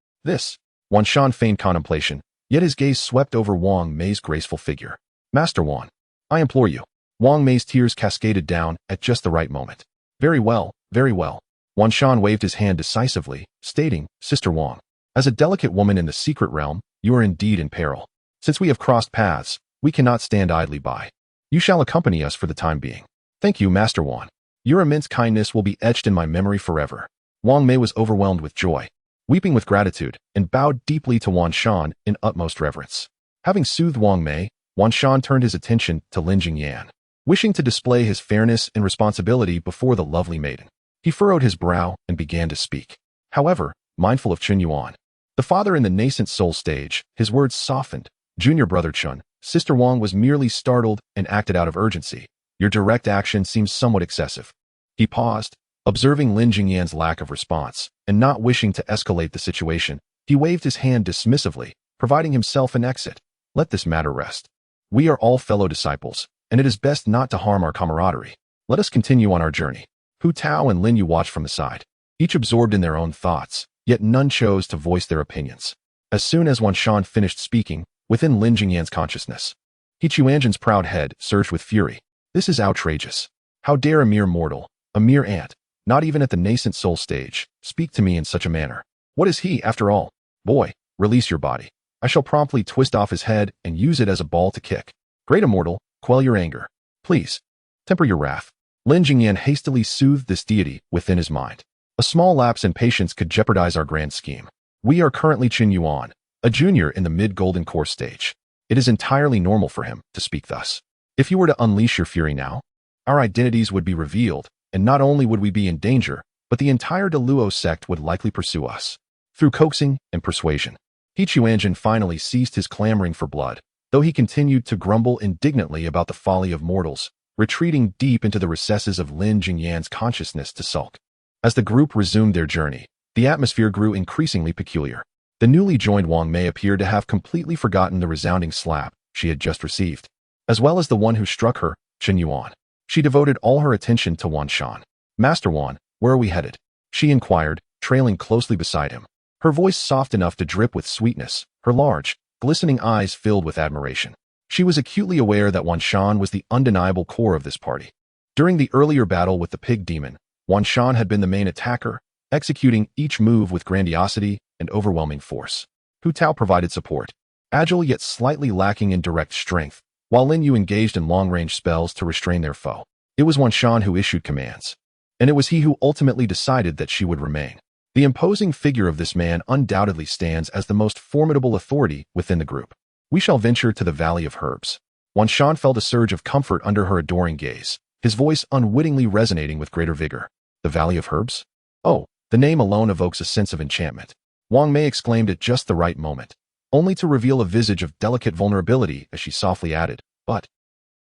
Wan Shan feigned contemplation, yet his gaze swept over Wang Mei's graceful figure. "Master Wan, I implore you." Wang Mei's tears cascaded down at just the right moment. Very well, very well." Wan Shan waved his hand decisively, stating, "Sister Wang, as a delicate woman in the secret realm, you are indeed in peril. Since we have crossed paths, we cannot stand idly by. You shall accompany us for the time being." "Thank you, Master Wan. Your immense kindness will be etched in my memory forever." Wang Mei was overwhelmed with joy, weeping with gratitude, and bowed deeply to Wan Shan in utmost reverence. Having soothed Wang Mei, Wan Shan turned his attention to Lin Jingyan, wishing to display his fairness and responsibility before the lovely maiden. He furrowed his brow and began to speak. However, mindful of Chun Yuan, the father in the nascent soul stage, his words softened. "Junior Brother Chun, Sister Wang was merely startled and acted out of urgency. Your direct action seems somewhat excessive." He paused, observing Lin Jingyan's lack of response, and not wishing to escalate the situation, he waved his hand dismissively, providing himself an exit. "Let this matter rest. We are all fellow disciples, and it is best not to harm our camaraderie. Let us continue on our journey." Hu Tao and Lin Yu watched from the side, each absorbed in their own thoughts, yet none chose to voice their opinions. As soon as Wan Shan finished speaking, within Lin Jingyan's consciousness, He Chuanjin's proud head surged with fury. "This is outrageous. How dare a mere mortal, a mere ant, not even at the nascent soul stage, speak to me in such a manner? What is he, after all? Boy, release your body. I shall promptly twist off his head and use it as a ball to kick. Great immortal, quell your anger. Please, temper your wrath." Lin Jingyan hastily soothed this deity within his mind. "A small lapse in patience could jeopardize our grand scheme. We are currently Qin Yuan, a junior in the mid-golden course stage. It is entirely normal for him to speak thus. If you were to unleash your fury now, our identities would be revealed, and not only would we be in danger, but the entire Deluo sect would likely pursue us." Through coaxing and persuasion, He Chuanjin finally ceased his clamoring for blood, though he continued to grumble indignantly about the folly of mortals, retreating deep into the recesses of Lin Jingyan's consciousness to sulk. As the group resumed their journey, the atmosphere grew increasingly peculiar. The newly joined Wang Mei appeared to have completely forgotten the resounding slap she had just received, as well as the one who struck her, Qin Yuan. She devoted all her attention to Wan Shan. "Master Wan, where are we headed?" she inquired, trailing closely beside him. Her voice soft enough to drip with sweetness, her large, glistening eyes filled with admiration. She was acutely aware that Wan Shan was the undeniable core of this party. During the earlier battle with the pig demon, Wan Shan had been the main attacker, executing each move with grandiosity and overwhelming force. Hu Tao provided support, agile yet slightly lacking in direct strength, while Lin Yu engaged in long-range spells to restrain their foe. It was Wan Shan who issued commands, and it was he who ultimately decided that she would remain. The imposing figure of this man undoubtedly stands as the most formidable authority within the group. "We shall venture to the Valley of Herbs." Wan Shan felt a surge of comfort under her adoring gaze, his voice unwittingly resonating with greater vigor. "The Valley of Herbs? Oh, the name alone evokes a sense of enchantment." Wang Mei exclaimed at just the right moment, only to reveal a visage of delicate vulnerability as she softly added, "But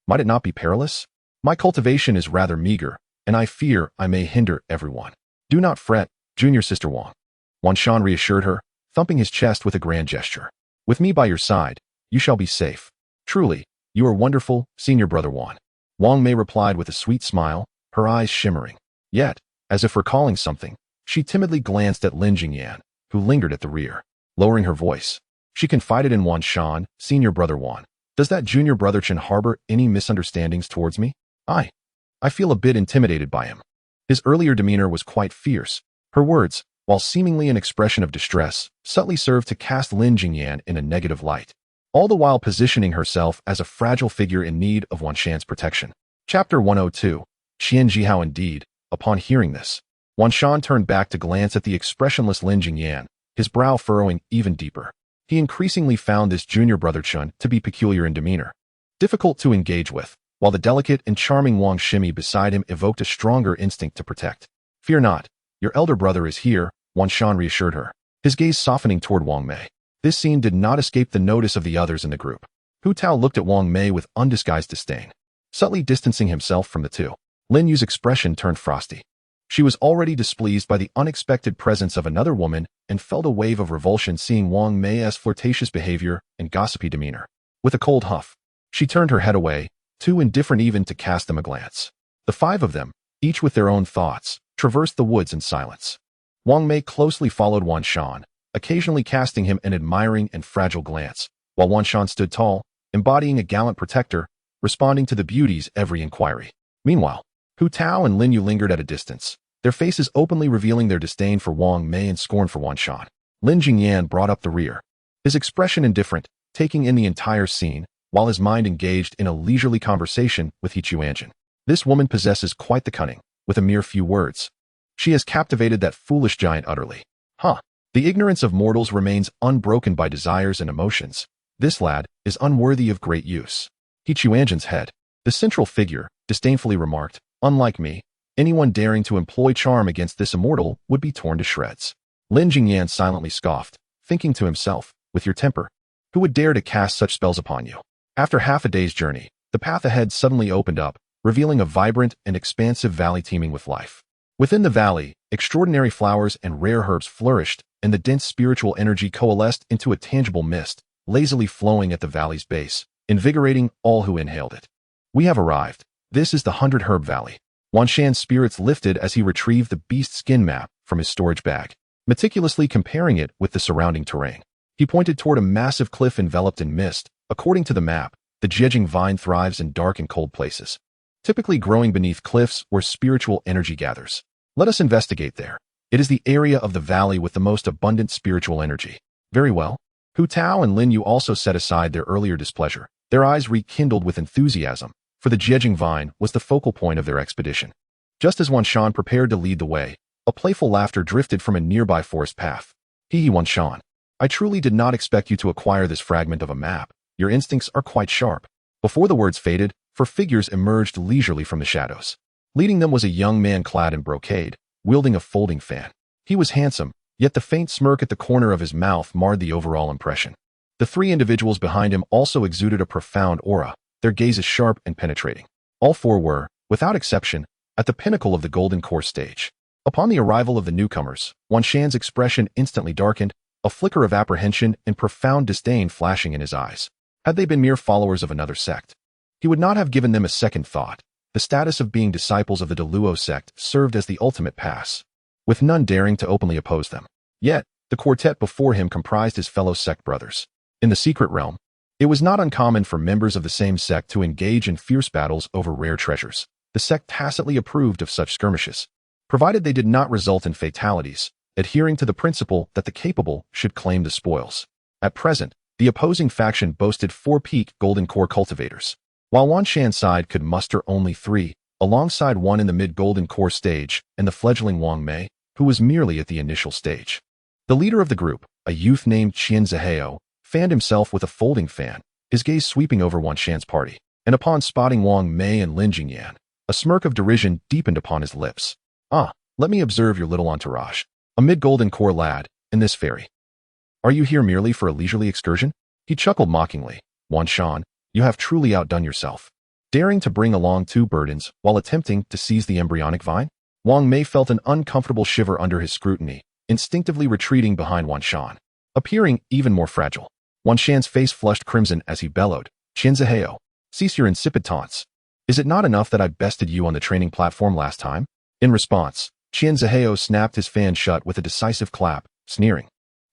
might it not be perilous? My cultivation is rather meager, and I fear I may hinder everyone." "Do not fret, Junior Sister Wang. Quanzhen reassured her, thumping his chest with a grand gesture. With me by your side, you shall be safe. Truly, you are wonderful, Senior Brother Wan. Wang Mei replied with a sweet smile, her eyes shimmering. Yet, as if recalling something, she timidly glanced at Lin Jingyan, who lingered at the rear. Lowering her voice, she confided in Quanzhen, Senior Brother Wan. Does that Junior Brother Chen harbor any misunderstandings towards me? I feel a bit intimidated by him. His earlier demeanor was quite fierce. Her words, while seemingly an expression of distress, subtly served to cast Lin Jingyan in a negative light, all the while positioning herself as a fragile figure in need of Quanzhen's protection. Chapter 102. Qian Jihao. Indeed, upon hearing this, Quanzhen turned back to glance at the expressionless Lin Jingyan, his brow furrowing even deeper. He increasingly found this junior brother Chun to be peculiar in demeanor, difficult to engage with, while the delicate and charming Wang Shimi beside him evoked a stronger instinct to protect. Fear not, your elder brother is here, Quanzhen reassured her, his gaze softening toward Wang Mei. This scene did not escape the notice of the others in the group. Hu Tao looked at Wang Mei with undisguised disdain, subtly distancing himself from the two. Lin Yu's expression turned frosty. She was already displeased by the unexpected presence of another woman and felt a wave of revulsion seeing Wang Mei's flirtatious behavior and gossipy demeanor. With a cold huff, she turned her head away, too indifferent even to cast them a glance. The five of them, each with their own thoughts, traversed the woods in silence. Wang Mei closely followed Quanzhen, occasionally casting him an admiring and fragile glance, while Quanzhen stood tall, embodying a gallant protector, responding to the beauty's every inquiry. Meanwhile, Hu Tao and Lin Yu lingered at a distance, their faces openly revealing their disdain for Wang Mei and scorn for Quanzhen. Lin Jingyan brought up the rear, his expression indifferent, taking in the entire scene, while his mind engaged in a leisurely conversation with He Chuanjin. This woman possesses quite the cunning, with a mere few words. She has captivated that foolish giant utterly. The ignorance of mortals remains unbroken by desires and emotions. This lad is unworthy of great use. He Chuanjin's head, the central figure, disdainfully remarked, unlike me, anyone daring to employ charm against this immortal would be torn to shreds. Lin Jingyan silently scoffed, thinking to himself, with your temper, who would dare to cast such spells upon you? After half a day's journey, the path ahead suddenly opened up, revealing a vibrant and expansive valley teeming with life. Within the valley, extraordinary flowers and rare herbs flourished, and the dense spiritual energy coalesced into a tangible mist, lazily flowing at the valley's base, invigorating all who inhaled it. We have arrived. This is the 100 Herb Valley. Quanzhen's spirits lifted as he retrieved the beast skin map from his storage bag, meticulously comparing it with the surrounding terrain. He pointed toward a massive cliff enveloped in mist. According to the map, the Jiejing vine thrives in dark and cold places, typically growing beneath cliffs where spiritual energy gathers. Let us investigate there. It is the area of the valley with the most abundant spiritual energy. Very well. Hu Tao and Lin Yu also set aside their earlier displeasure. Their eyes rekindled with enthusiasm, for the Jiejing vine was the focal point of their expedition. Just as Quanzhen prepared to lead the way, a playful laughter drifted from a nearby forest path. Hee Quanzhen, I truly did not expect you to acquire this fragment of a map. Your instincts are quite sharp. Before the words faded, four figures emerged leisurely from the shadows. Leading them was a young man clad in brocade, wielding a folding fan. He was handsome, yet the faint smirk at the corner of his mouth marred the overall impression. The three individuals behind him also exuded a profound aura, their gazes sharp and penetrating. All four were, without exception, at the pinnacle of the golden core stage. Upon the arrival of the newcomers, Quanzhen's expression instantly darkened, a flicker of apprehension and profound disdain flashing in his eyes. Had they been mere followers of another sect, he would not have given them a second thought. The status of being disciples of the Deluo sect served as the ultimate pass, with none daring to openly oppose them. Yet, the quartet before him comprised his fellow sect brothers. In the secret realm, it was not uncommon for members of the same sect to engage in fierce battles over rare treasures. The sect tacitly approved of such skirmishes, provided they did not result in fatalities, adhering to the principle that the capable should claim the spoils. At present, the opposing faction boasted 4 peak golden core cultivators, while Quanzhen's side could muster only 3, alongside one in the mid-golden core stage and the fledgling Wang Mei, who was merely at the initial stage. The leader of the group, a youth named Qian Zihao, fanned himself with a folding fan, his gaze sweeping over Quanzhen's party, and upon spotting Wang Mei and Lin Jingyan, a smirk of derision deepened upon his lips. Let me observe your little entourage. A mid-golden core lad, and this fairy. Are you here merely for a leisurely excursion? He chuckled mockingly. Quanzhen, you have truly outdone yourself, daring to bring along 2 burdens while attempting to seize the embryonic vine? Wang Mei felt an uncomfortable shiver under his scrutiny, instinctively retreating behind Wan Shan, appearing even more fragile. Wan Shan's face flushed crimson as he bellowed, "Qian Zihao, cease your insipid taunts. Is it not enough that I bested you on the training platform last time?" In response, Qian Zihao snapped his fan shut with a decisive clap, sneering.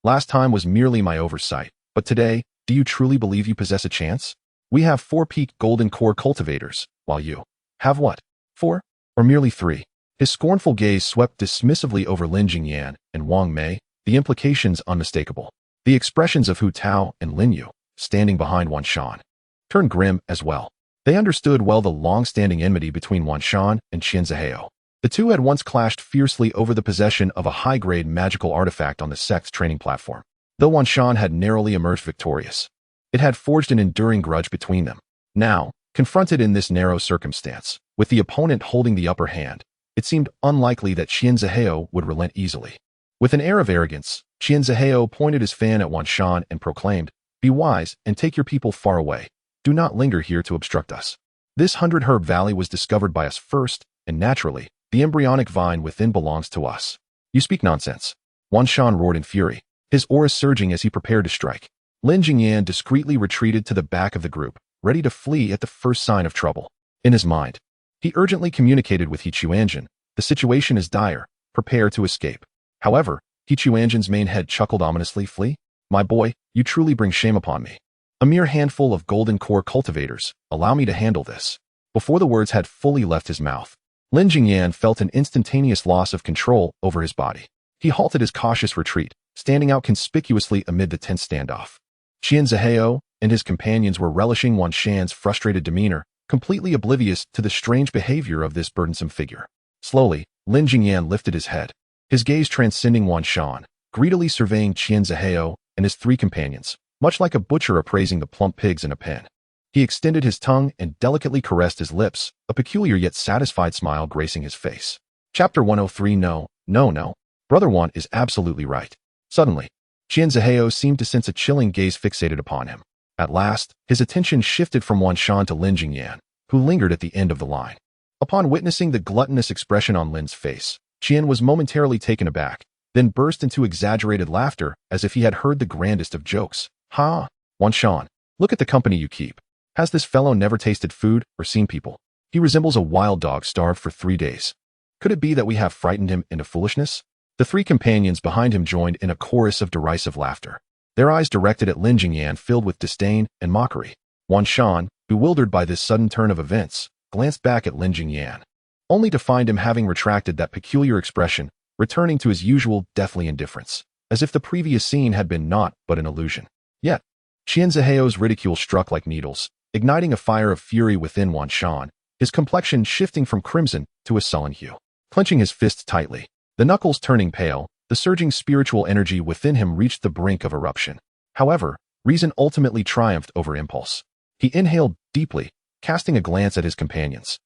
"Last time was merely my oversight, but today, do you truly believe you possess a chance? We have 4 peak golden core cultivators, while you have what? 4? Or merely 3? His scornful gaze swept dismissively over Lin Jingyan and Wang Mei, the implications unmistakable. The expressions of Hu Tao and Lin Yu, standing behind Wan Shan, turned grim as well. They understood well the long-standing enmity between Wan Shan and Qian Zihao. The two had once clashed fiercely over the possession of a high-grade magical artifact on the sect's training platform. Though Wan Shan had narrowly emerged victorious, it had forged an enduring grudge between them. Now, confronted in this narrow circumstance, with the opponent holding the upper hand, it seemed unlikely that Qian Zihao would relent easily. With an air of arrogance, Qian Zihao pointed his fan at Wan Shan and proclaimed, "Be wise and take your people far away. Do not linger here to obstruct us. This 100-herb valley was discovered by us first, and naturally, the embryonic vine within belongs to us." "You speak nonsense," Wan Shan roared in fury, his aura surging as he prepared to strike. Lin Jingyan discreetly retreated to the back of the group, ready to flee at the first sign of trouble. In his mind, he urgently communicated with He Chuanjin, "The situation is dire, prepare to escape." However, He Chuanjin's main head chuckled ominously, "Flee? My boy, you truly bring shame upon me. A mere handful of golden core cultivators, allow me to handle this." Before the words had fully left his mouth, Lin Jingyan felt an instantaneous loss of control over his body. He halted his cautious retreat, standing out conspicuously amid the tense standoff. Qian Zihao and his companions were relishing Wan Shan's frustrated demeanor, completely oblivious to the strange behavior of this burdensome figure. Slowly, Lin Jingyan lifted his head, his gaze transcending Wan Shan, greedily surveying Qian Zihao and his 3 companions, much like a butcher appraising the plump pigs in a pen. He extended his tongue and delicately caressed his lips, a peculiar yet satisfied smile gracing his face. Chapter 103 No, Brother Wan is absolutely right. Suddenly, Qian Zihao seemed to sense a chilling gaze fixated upon him. At last, his attention shifted from Wan Shan to Lin Jingyan, who lingered at the end of the line. Upon witnessing the gluttonous expression on Lin's face, Qian was momentarily taken aback, then burst into exaggerated laughter as if he had heard the grandest of jokes. "Ha! Wan Shan, look at the company you keep. Has this fellow never tasted food or seen people? He resembles a wild dog starved for 3 days. Could it be that we have frightened him into foolishness?" The 3 companions behind him joined in a chorus of derisive laughter, their eyes directed at Lin Jingyan filled with disdain and mockery. Wan Shan, bewildered by this sudden turn of events, glanced back at Lin Jingyan, only to find him having retracted that peculiar expression, returning to his usual deathly indifference, as if the previous scene had been naught but an illusion. Yet, Qian Zihao's ridicule struck like needles, igniting a fire of fury within Wan Shan, his complexion shifting from crimson to a sullen hue. Clenching his fists tightly, the knuckles turning pale, the surging spiritual energy within him reached the brink of eruption. However, reason ultimately triumphed over impulse. He inhaled deeply, casting a glance at his companions,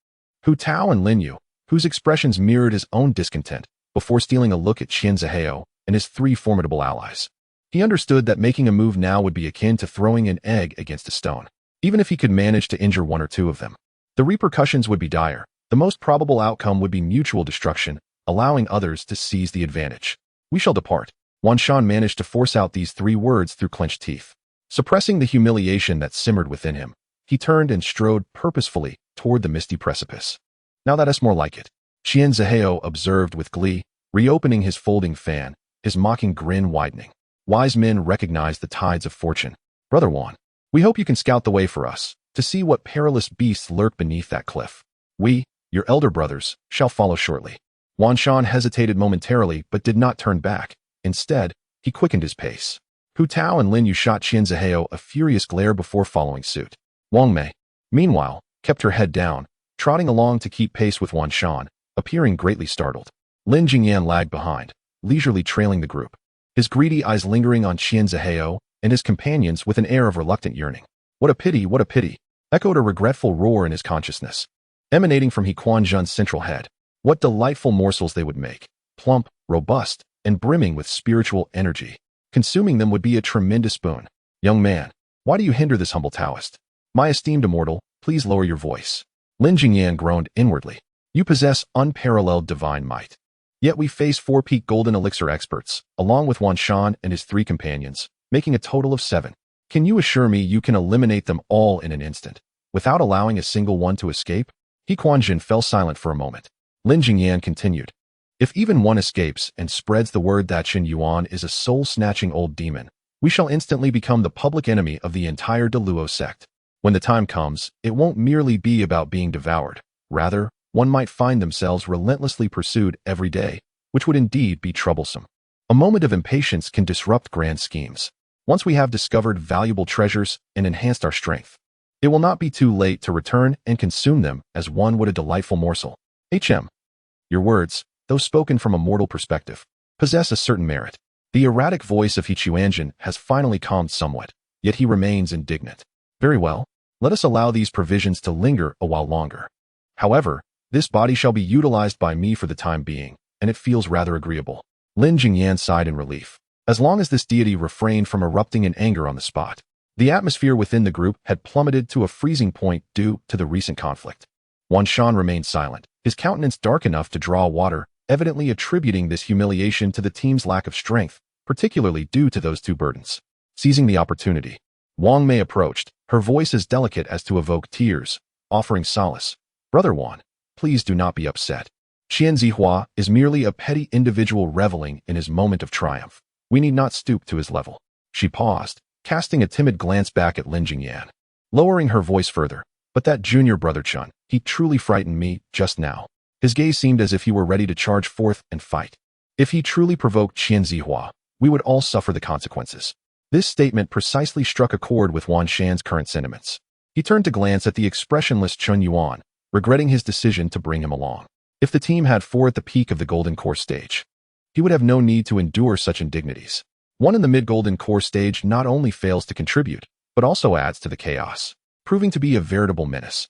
Hu Tao and Lin Yu, whose expressions mirrored his own discontent, before stealing a look at Qian Zihao and his 3 formidable allies. He understood that making a move now would be akin to throwing an egg against a stone. Even if he could manage to injure 1 or 2 of them, the repercussions would be dire. The most probable outcome would be mutual destruction, allowing others to seize the advantage. "We shall depart." Wan Shan managed to force out these 3 words through clenched teeth. Suppressing the humiliation that simmered within him, he turned and strode purposefully toward the misty precipice. "Now that's more like it," Qian Zihao observed with glee, reopening his folding fan, his mocking grin widening. Wise men recognize the tides of fortune. "Brother Wan, we hope you can scout the way for us, to see what perilous beasts lurk beneath that cliff. We, your elder brothers, shall follow shortly." Wan Shan hesitated momentarily but did not turn back. Instead, he quickened his pace. Hu Tao and Lin Yu shot Qian Zihao a furious glare before following suit. Wang Mei, meanwhile, kept her head down, trotting along to keep pace with Wan Shan, appearing greatly startled. Lin Jingyan lagged behind, leisurely trailing the group, his greedy eyes lingering on Qian Zihao and his companions with an air of reluctant yearning. What a pity, echoed a regretful roar in his consciousness, emanating from He Quanzhen's central head. What delightful morsels they would make, plump, robust, and brimming with spiritual energy. Consuming them would be a tremendous boon. "Young man, why do you hinder this humble Taoist? My esteemed immortal, please lower your voice." Lin Jingyan groaned inwardly. You possess unparalleled divine might. Yet we face 4 peak golden elixir experts, along with Quanzhen and his 3 companions, making a total of 7. Can you assure me you can eliminate them all in an instant, without allowing a single one to escape? Quanzhen fell silent for a moment. Lin Jingyan continued. If even one escapes and spreads the word that Qin Yuan is a soul-snatching old demon, we shall instantly become the public enemy of the entire Deluo sect. When the time comes, it won't merely be about being devoured. Rather, one might find themselves relentlessly pursued every day, which would indeed be troublesome. A moment of impatience can disrupt grand schemes. Once we have discovered valuable treasures and enhanced our strength, it will not be too late to return and consume them as one would a delightful morsel. Your words, though spoken from a mortal perspective, possess a certain merit. The erratic voice of Quanzhen has finally calmed somewhat, yet he remains indignant. Very well, let us allow these provisions to linger a while longer. However, this body shall be utilized by me for the time being, and it feels rather agreeable. Lin Jingyan sighed in relief. As long as this deity refrained from erupting in anger on the spot, the atmosphere within the group had plummeted to a freezing point due to the recent conflict. Quanzhen remained silent, his countenance dark enough to draw water, evidently attributing this humiliation to the team's lack of strength, particularly due to those 2 burdens. Seizing the opportunity, Wang Mei approached, her voice as delicate as to evoke tears, offering solace. Brother Wan, please do not be upset. Qian Zihua is merely a petty individual reveling in his moment of triumph. We need not stoop to his level. She paused, casting a timid glance back at Lin Jingyan, lowering her voice further. But that junior brother Chun, he truly frightened me just now. His gaze seemed as if he were ready to charge forth and fight. If he truly provoked Qian Zihua, we would all suffer the consequences. This statement precisely struck a chord with Wan Shan's current sentiments. He turned to glance at the expressionless Chun Yuan, regretting his decision to bring him along. If the team had 4 at the peak of the Golden Core stage, he would have no need to endure such indignities. One in the mid-Golden Core stage not only fails to contribute, but also adds to the chaos, proving to be a veritable menace.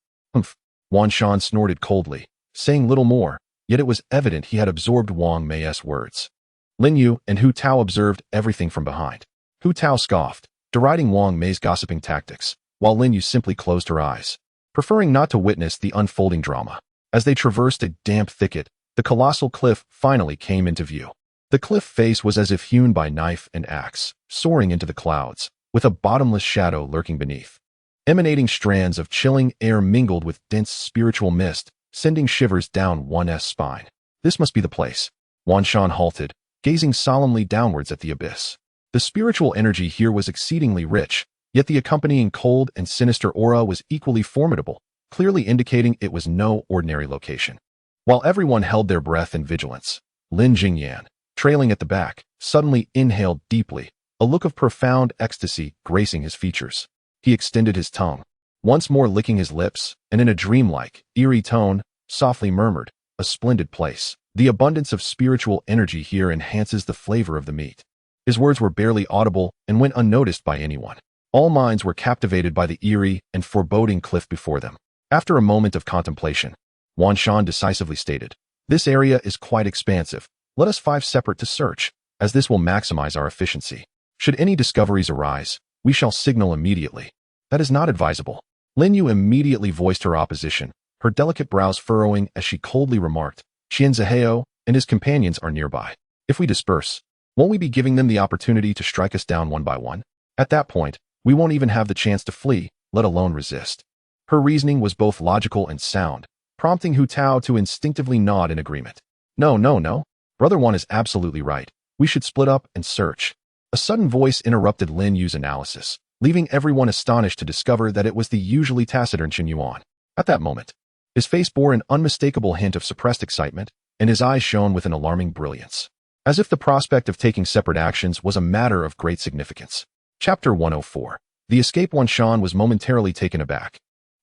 Wan Shan snorted coldly, saying little more, yet it was evident he had absorbed Wang Mei's words. Lin Yu and Hu Tao observed everything from behind. Hu Tao scoffed, deriding Wang Mei's gossiping tactics, while Lin Yu simply closed her eyes, preferring not to witness the unfolding drama. As they traversed a damp thicket, the colossal cliff finally came into view. The cliff face was as if hewn by knife and axe, soaring into the clouds, with a bottomless shadow lurking beneath. Emanating strands of chilling air mingled with dense spiritual mist, sending shivers down one's spine. This must be the place. Wan Shan halted, gazing solemnly downwards at the abyss. The spiritual energy here was exceedingly rich, yet the accompanying cold and sinister aura was equally formidable, clearly indicating it was no ordinary location. While everyone held their breath in vigilance, Lin Jingyan, trailing at the back, suddenly inhaled deeply, a look of profound ecstasy gracing his features. He extended his tongue, once more licking his lips, and in a dreamlike, eerie tone, softly murmured, "A splendid place. The abundance of spiritual energy here enhances the flavor of the meat." His words were barely audible and went unnoticed by anyone. All minds were captivated by the eerie and foreboding cliff before them. After a moment of contemplation, Wan Shan decisively stated, "This area is quite expansive. Let us 5 separate to search, as this will maximize our efficiency. Should any discoveries arise, we shall signal immediately." "That is not advisable." Lin Yu immediately voiced her opposition, her delicate brows furrowing as she coldly remarked, "Qian Zihao and his companions are nearby. If we disperse, won't we be giving them the opportunity to strike us down one by one? At that point, we won't even have the chance to flee, let alone resist." Her reasoning was both logical and sound, prompting Hu Tao to instinctively nod in agreement. No. Brother Wan is absolutely right. We should split up and search." A sudden voice interrupted Lin Yu's analysis, leaving everyone astonished to discover that it was the usually taciturn Qin Yuan. At that moment, his face bore an unmistakable hint of suppressed excitement, and his eyes shone with an alarming brilliance, as if the prospect of taking separate actions was a matter of great significance. Chapter 104. The escape. Wan Shan was momentarily taken aback,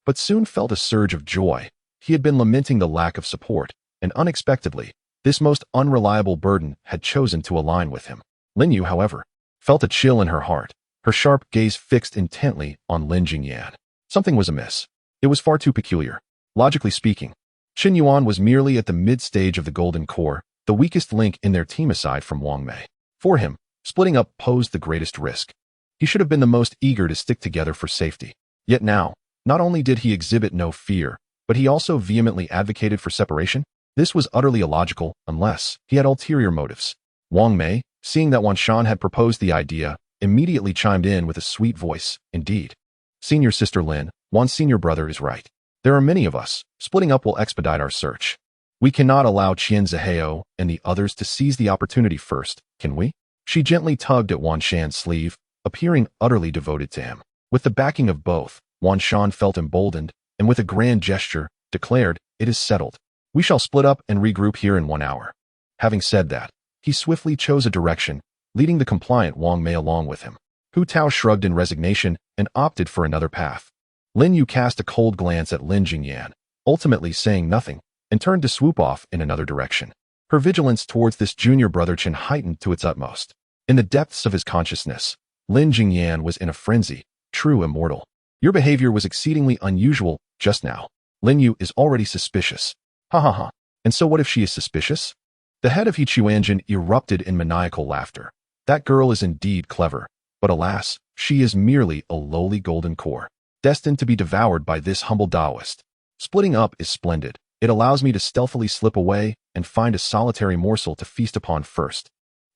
but soon felt a surge of joy. He had been lamenting the lack of support, and unexpectedly, this most unreliable burden had chosen to align with him. Lin Yu, however, felt a chill in her heart, her sharp gaze fixed intently on Lin Jingyan. Something was amiss. It was far too peculiar. Logically speaking, Qin Yuan was merely at the mid-stage of the Golden Core, the weakest link in their team aside from Wang Mei. For him, splitting up posed the greatest risk. He should have been the most eager to stick together for safety. Yet now, not only did he exhibit no fear, but he also vehemently advocated for separation? This was utterly illogical, unless he had ulterior motives. Wang Mei, seeing that Wan Shan had proposed the idea, immediately chimed in with a sweet voice. Indeed. Senior Sister Lin, Wan's senior brother is right. There are many of us. Splitting up will expedite our search. We cannot allow Qian Zihao and the others to seize the opportunity first, can we? She gently tugged at Wan Shan's sleeve, appearing utterly devoted to him. With the backing of both, Wan Shan felt emboldened, and with a grand gesture, declared, "It is settled. We shall split up and regroup here in 1 hour." Having said that, he swiftly chose a direction, leading the compliant Wang Mei along with him. Hu Tao shrugged in resignation and opted for another path. Lin Yu cast a cold glance at Lin Jingyan, ultimately saying nothing, and turned to swoop off in another direction. Her vigilance towards this junior brother Chen heightened to its utmost. In the depths of his consciousness, Lin Jingyan was in a frenzy, true immortal. Your behavior was exceedingly unusual just now. Lin Yu is already suspicious. Ha ha ha. And so what if she is suspicious? The head of He Quanzhen erupted in maniacal laughter. That girl is indeed clever, but alas, she is merely a lowly golden core, destined to be devoured by this humble Taoist. Splitting up is splendid. It allows me to stealthily slip away and find a solitary morsel to feast upon first.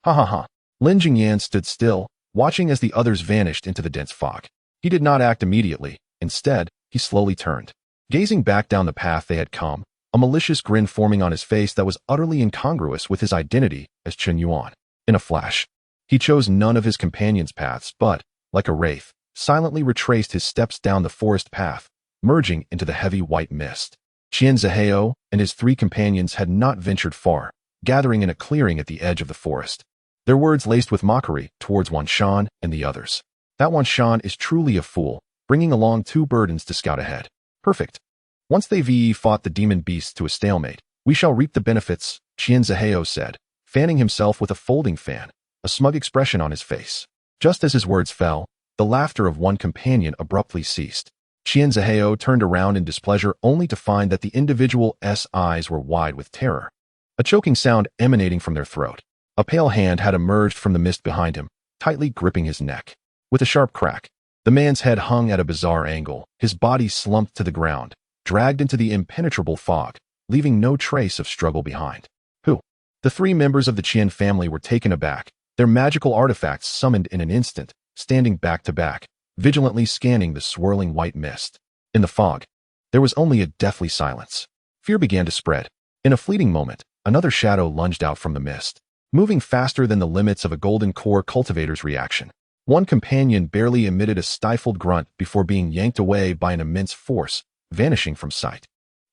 Ha ha ha. Lin Jingyan stood still, watching as the others vanished into the dense fog. He did not act immediately. Instead, he slowly turned. Gazing back down the path they had come, a malicious grin forming on his face that was utterly incongruous with his identity as Chen Yuan. In a flash, he chose none of his companions' paths but, like a wraith, silently retraced his steps down the forest path, merging into the heavy white mist. Qian Zihao and his 3 companions had not ventured far, gathering in a clearing at the edge of the forest. Their words laced with mockery towards Wan Shan and the others. That Wan Shan is truly a fool, bringing along 2 burdens to scout ahead. Perfect. Once they fought the demon beasts to a stalemate, we shall reap the benefits, Qian Zihao said, fanning himself with a folding fan, a smug expression on his face. Just as his words fell, the laughter of one companion abruptly ceased. Qian Zihao turned around in displeasure only to find that the individual's eyes were wide with terror. A choking sound emanating from their throat. A pale hand had emerged from the mist behind him, tightly gripping his neck. With a sharp crack, the man's head hung at a bizarre angle, his body slumped to the ground, dragged into the impenetrable fog, leaving no trace of struggle behind. Who? The 3 members of the Qian family were taken aback, their magical artifacts summoned in an instant, standing back to back, vigilantly scanning the swirling white mist. In the fog, there was only a deathly silence. Fear began to spread. In a fleeting moment, another shadow lunged out from the mist, moving faster than the limits of a golden core cultivator's reaction. One companion barely emitted a stifled grunt before being yanked away by an immense force, vanishing from sight.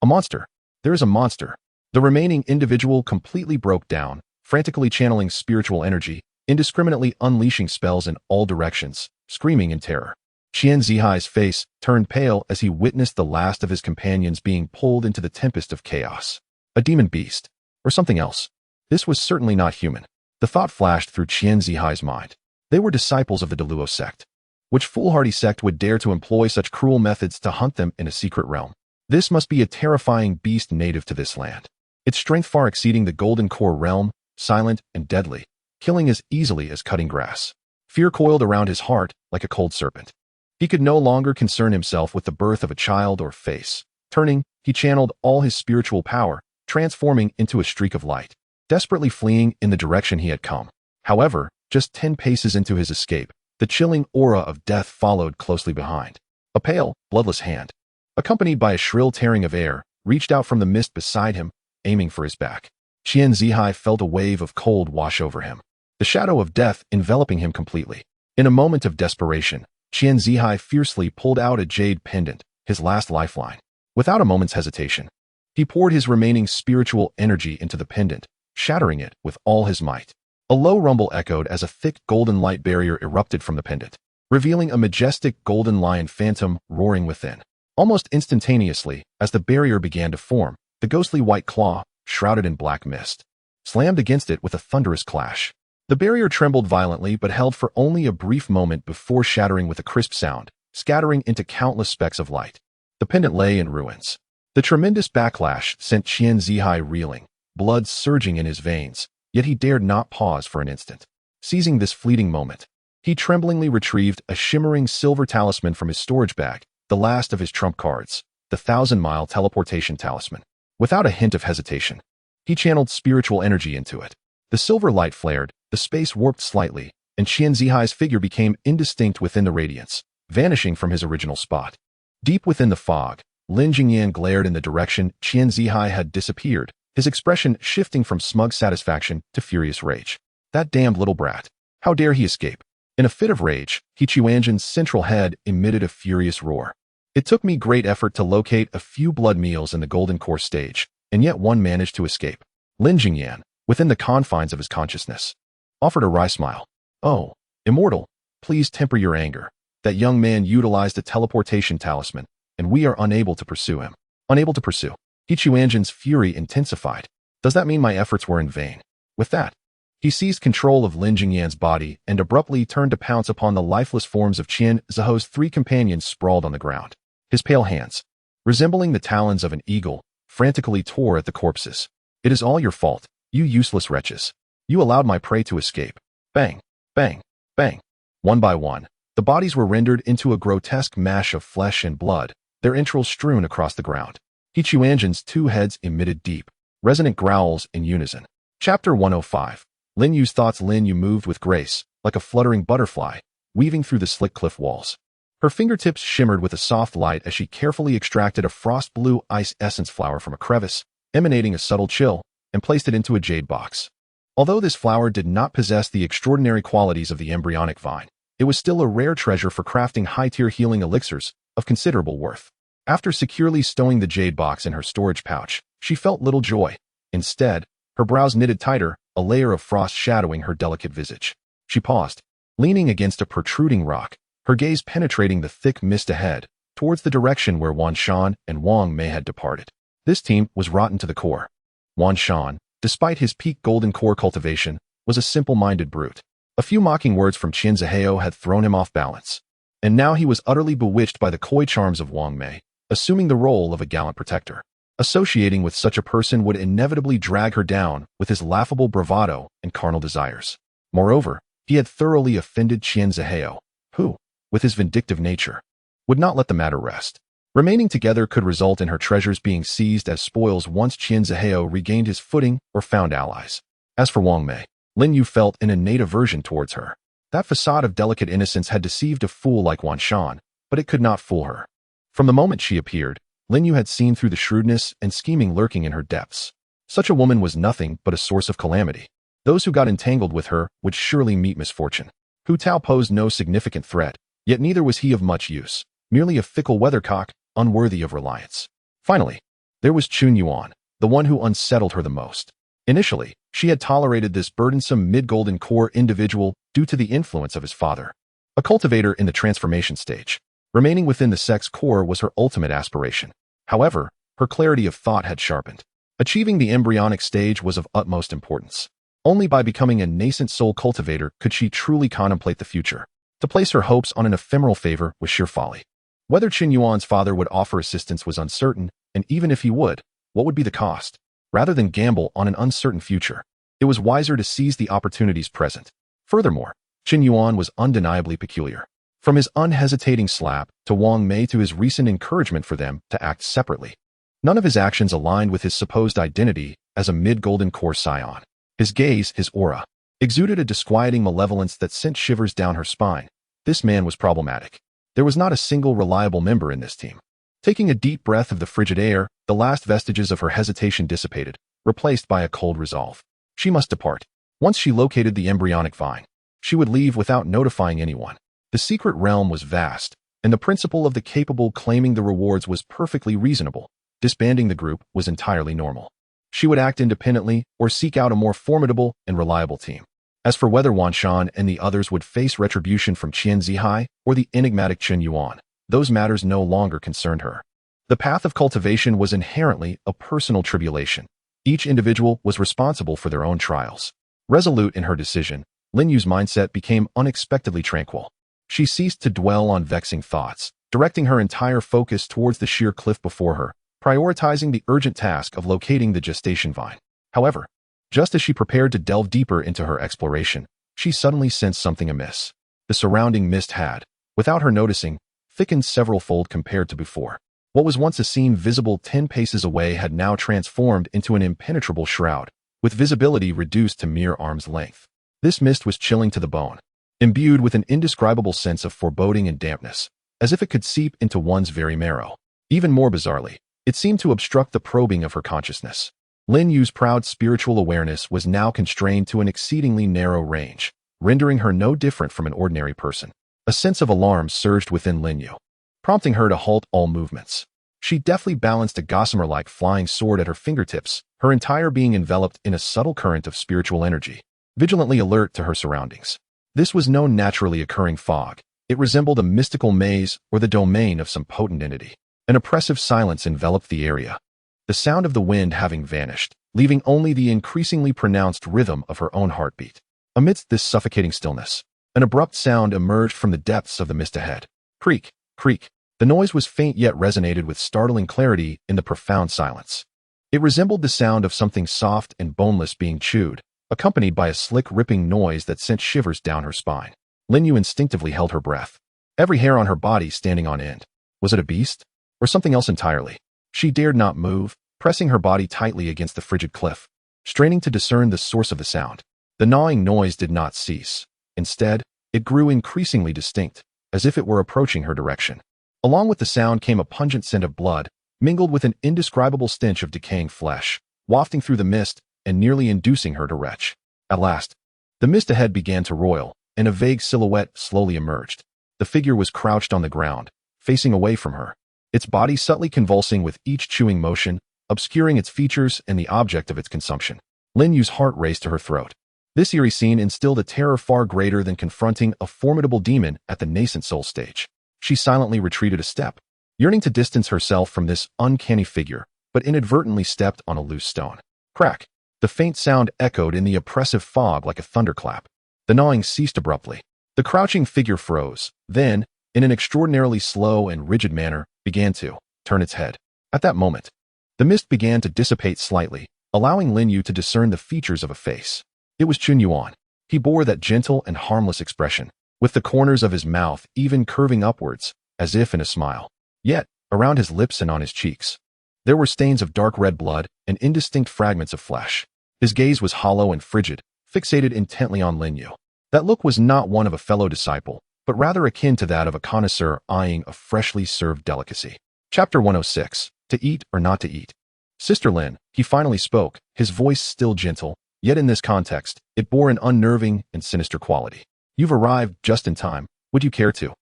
A monster. There is a monster. The remaining individual completely broke down, frantically channeling spiritual energy, indiscriminately unleashing spells in all directions, screaming in terror. Qian Zihai's face turned pale as he witnessed the last of his companions being pulled into the tempest of chaos. A demon beast. Or something else. This was certainly not human. The thought flashed through Qian Zihai's mind. They were disciples of the Deluo sect. Which foolhardy sect would dare to employ such cruel methods to hunt them in a secret realm? This must be a terrifying beast native to this land. Its strength far exceeding the golden core realm, silent and deadly, killing as easily as cutting grass. Fear coiled around his heart like a cold serpent. He could no longer concern himself with the birth of a child or face. Turning, he channeled all his spiritual power, transforming into a streak of light, desperately fleeing in the direction he had come. However, just 10 paces into his escape, the chilling aura of death followed closely behind. A pale, bloodless hand, accompanied by a shrill tearing of air, reached out from the mist beside him, aiming for his back. Qian Zihai felt a wave of cold wash over him, the shadow of death enveloping him completely. In a moment of desperation, Qian Zihai fiercely pulled out a jade pendant, his last lifeline. Without a moment's hesitation, he poured his remaining spiritual energy into the pendant, shattering it with all his might. A low rumble echoed as a thick golden light barrier erupted from the pendant, revealing a majestic golden lion phantom roaring within. Almost instantaneously, as the barrier began to form, the ghostly white claw, shrouded in black mist, slammed against it with a thunderous clash. The barrier trembled violently but held for only a brief moment before shattering with a crisp sound, scattering into countless specks of light. The pendant lay in ruins. The tremendous backlash sent Qian Zihai reeling, blood surging in his veins, yet he dared not pause for an instant. Seizing this fleeting moment, he tremblingly retrieved a shimmering silver talisman from his storage bag, the last of his trump cards, the 1,000-mile teleportation talisman. Without a hint of hesitation, he channeled spiritual energy into it. The silver light flared, the space warped slightly, and Qian Zihai's figure became indistinct within the radiance, vanishing from his original spot. Deep within the fog, Lin Jingyan glared in the direction Qian Zihai had disappeared, his expression shifting from smug satisfaction to furious rage. That damned little brat. How dare he escape? In a fit of rage, He Chuanzhen's central head emitted a furious roar. It took me great effort to locate a few blood meals in the golden core stage, and yet one managed to escape. Lin Jingyan, within the confines of his consciousness, offered a wry smile. Oh, immortal, please temper your anger. That young man utilized a teleportation talisman, and we are unable to pursue him. Unable to pursue. He Chuanzhen's fury intensified. Does that mean my efforts were in vain? With that, he seized control of Lin Jingyan's body and abruptly turned to pounce upon the lifeless forms of Qian Ziho's three companions sprawled on the ground. His pale hands, resembling the talons of an eagle, frantically tore at the corpses. It is all your fault, you useless wretches. You allowed my prey to escape. Bang, bang, bang. One by one, the bodies were rendered into a grotesque mash of flesh and blood, their entrails strewn across the ground. He Chuanzhen's two heads emitted deep, resonant growls in unison. Chapter 105. Lin Yu's thoughts. Lin Yu moved with grace, like a fluttering butterfly, weaving through the slick cliff walls. Her fingertips shimmered with a soft light as she carefully extracted a frost blue ice essence flower from a crevice, emanating a subtle chill, and placed it into a jade box. Although this flower did not possess the extraordinary qualities of the embryonic vine, it was still a rare treasure for crafting high-tier healing elixirs of considerable worth. After securely stowing the jade box in her storage pouch, she felt little joy. Instead, her brows knitted tighter, a layer of frost shadowing her delicate visage. She paused, leaning against a protruding rock, her gaze penetrating the thick mist ahead, towards the direction where Wan Shan and Wang Mei had departed. This team was rotten to the core. Wan Shan, despite his peak golden core cultivation, was a simple-minded brute. A few mocking words from Qian Zihao had thrown him off balance, and now he was utterly bewitched by the coy charms of Wang Mei, assuming the role of a gallant protector. Associating with such a person would inevitably drag her down with his laughable bravado and carnal desires. Moreover, he had thoroughly offended Qian Zihao, who, with his vindictive nature, would not let the matter rest. Remaining together could result in her treasures being seized as spoils once Qian Zihao regained his footing or found allies. As for Wang Mei, Lin Yu felt an innate aversion towards her. That facade of delicate innocence had deceived a fool like Wan Shan, but it could not fool her. From the moment she appeared, Lin Yu had seen through the shrewdness and scheming lurking in her depths. Such a woman was nothing but a source of calamity. Those who got entangled with her would surely meet misfortune. Hu Tao posed no significant threat, yet neither was he of much use, merely a fickle weathercock, unworthy of reliance. Finally, there was Chun Yuan, the one who unsettled her the most. Initially, she had tolerated this burdensome mid-golden core individual due to the influence of his father, a cultivator in the transformation stage. Remaining within the sex core was her ultimate aspiration. However, her clarity of thought had sharpened. Achieving the embryonic stage was of utmost importance. Only by becoming a nascent soul cultivator could she truly contemplate the future. To place her hopes on an ephemeral favor was sheer folly. Whether Qin Yuan's father would offer assistance was uncertain, and even if he would, what would be the cost? Rather than gamble on an uncertain future, it was wiser to seize the opportunities present. Furthermore, Qin Yuan was undeniably peculiar. From his unhesitating slap to Wang Mei to his recent encouragement for them to act separately, none of his actions aligned with his supposed identity as a mid-golden core scion. His gaze, his aura, exuded a disquieting malevolence that sent shivers down her spine. This man was problematic. There was not a single reliable member in this team. Taking a deep breath of the frigid air, the last vestiges of her hesitation dissipated, replaced by a cold resolve. She must depart. Once she located the embryonic vine, she would leave without notifying anyone. The secret realm was vast, and the principle of the capable claiming the rewards was perfectly reasonable. Disbanding the group was entirely normal. She would act independently or seek out a more formidable and reliable team. As for whether Wan Shan and the others would face retribution from Qian Zihai or the enigmatic Qin Yuan, those matters no longer concerned her. The path of cultivation was inherently a personal tribulation. Each individual was responsible for their own trials. Resolute in her decision, Lin Yu's mindset became unexpectedly tranquil. She ceased to dwell on vexing thoughts, directing her entire focus towards the sheer cliff before her, prioritizing the urgent task of locating the gestation vine. However, just as she prepared to delve deeper into her exploration, she suddenly sensed something amiss. The surrounding mist had, without her noticing, thickened several-fold compared to before. What was once a scene visible 10 paces away had now transformed into an impenetrable shroud, with visibility reduced to mere arm's length. This mist was chilling to the bone, imbued with an indescribable sense of foreboding and dampness, as if it could seep into one's very marrow. Even more bizarrely, it seemed to obstruct the probing of her consciousness. Lin Yu's proud spiritual awareness was now constrained to an exceedingly narrow range, rendering her no different from an ordinary person. A sense of alarm surged within Lin Yu, prompting her to halt all movements. She deftly balanced a gossamer-like flying sword at her fingertips, her entire being enveloped in a subtle current of spiritual energy, vigilantly alert to her surroundings. This was no naturally occurring fog. It resembled a mystical maze or the domain of some potent entity. An oppressive silence enveloped the area, the sound of the wind having vanished, leaving only the increasingly pronounced rhythm of her own heartbeat. Amidst this suffocating stillness, an abrupt sound emerged from the depths of the mist ahead. Creak, creak. The noise was faint yet resonated with startling clarity in the profound silence. It resembled the sound of something soft and boneless being chewed, accompanied by a slick ripping noise that sent shivers down her spine. Lin Yu instinctively held her breath, every hair on her body standing on end. Was it a beast? Or something else entirely? She dared not move, pressing her body tightly against the frigid cliff, straining to discern the source of the sound. The gnawing noise did not cease. Instead, it grew increasingly distinct, as if it were approaching her direction. Along with the sound came a pungent scent of blood, mingled with an indescribable stench of decaying flesh, wafting through the mist and nearly inducing her to retch. At last, the mist ahead began to roil, and a vague silhouette slowly emerged. The figure was crouched on the ground, facing away from her, its body subtly convulsing with each chewing motion, obscuring its features and the object of its consumption. Lin Yu's heart raced to her throat. This eerie scene instilled a terror far greater than confronting a formidable demon at the nascent soul stage. She silently retreated a step, yearning to distance herself from this uncanny figure, but inadvertently stepped on a loose stone. Crack! The faint sound echoed in the oppressive fog like a thunderclap. The gnawing ceased abruptly. The crouching figure froze, then, in an extraordinarily slow and rigid manner, began to turn its head. At that moment, the mist began to dissipate slightly, allowing Lin Yu to discern the features of a face. It was Chun Yuan. He bore that gentle and harmless expression, with the corners of his mouth even curving upwards, as if in a smile. Yet, around his lips and on his cheeks, there were stains of dark red blood and indistinct fragments of flesh. His gaze was hollow and frigid, fixated intently on Lin Yu. That look was not one of a fellow disciple, but rather akin to that of a connoisseur eyeing a freshly served delicacy. Chapter 106. To Eat or Not to Eat. Sister Lin, he finally spoke, his voice still gentle, yet in this context, it bore an unnerving and sinister quality. You've arrived just in time. Would you care to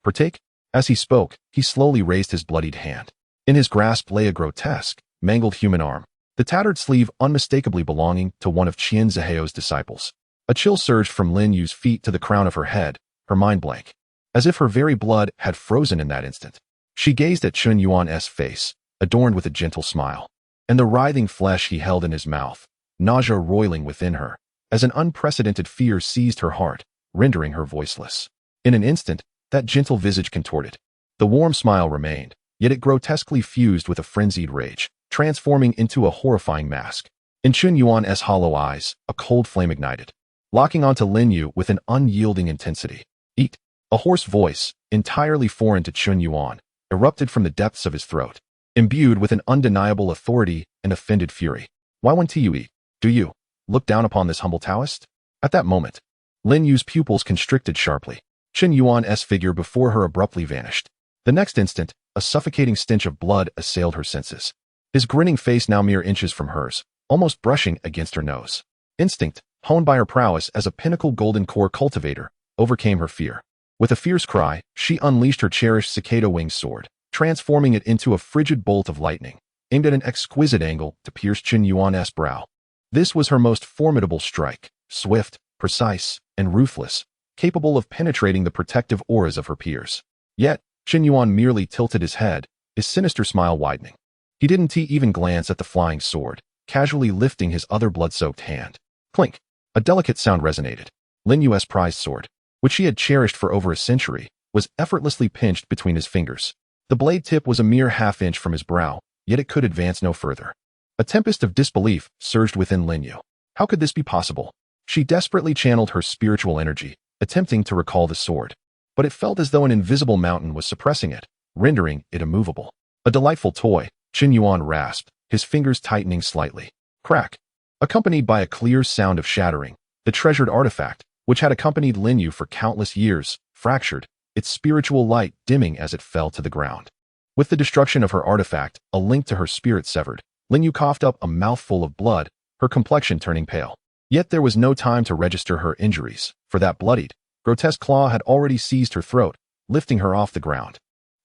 partake? As he spoke, he slowly raised his bloodied hand. In his grasp lay a grotesque, mangled human arm, the tattered sleeve unmistakably belonging to one of Qian Ziheo's disciples. A chill surged from Lin Yu's feet to the crown of her head, her mind blank, as if her very blood had frozen in that instant. She gazed at Chun Yuan's face, adorned with a gentle smile, and the writhing flesh he held in his mouth, nausea roiling within her, as an unprecedented fear seized her heart, rendering her voiceless. In an instant, that gentle visage contorted. The warm smile remained, yet it grotesquely fused with a frenzied rage, transforming into a horrifying mask. In Chun Yuan's hollow eyes, a cold flame ignited, locking onto Lin Yu with an unyielding intensity. Eat! A hoarse voice, entirely foreign to Chun Yuan, erupted from the depths of his throat, imbued with an undeniable authority and offended fury. Why won't you eat? Do you look down upon this humble Taoist? At that moment, Lin Yu's pupils constricted sharply. Chun Yuan's figure before her abruptly vanished. The next instant, a suffocating stench of blood assailed her senses. His grinning face now mere inches from hers, almost brushing against her nose. Instinct, honed by her prowess as a pinnacle golden core cultivator, overcame her fear. With a fierce cry, she unleashed her cherished cicada-winged sword, transforming it into a frigid bolt of lightning, aimed at an exquisite angle to pierce Chun Yuan's brow. This was her most formidable strike, swift, precise, and ruthless, capable of penetrating the protective auras of her peers. Yet, Chun Yuan merely tilted his head, his sinister smile widening. He didn't even glance at the flying sword, casually lifting his other blood-soaked hand. Clink! A delicate sound resonated. Lin Yu's prized sword, which she had cherished for over a century, was effortlessly pinched between his fingers. The blade tip was a mere half-inch from his brow, yet it could advance no further. A tempest of disbelief surged within Lin Yu. How could this be possible? She desperately channeled her spiritual energy, attempting to recall the sword, but it felt as though an invisible mountain was suppressing it, rendering it immovable. A delightful toy, Qin Yuan rasped, his fingers tightening slightly. Crack. Accompanied by a clear sound of shattering, the treasured artifact, which had accompanied Lin Yu for countless years, fractured, its spiritual light dimming as it fell to the ground. With the destruction of her artifact, a link to her spirit severed, Lin Yu coughed up a mouthful of blood, her complexion turning pale. Yet there was no time to register her injuries, for that bloodied, grotesque claw had already seized her throat, lifting her off the ground.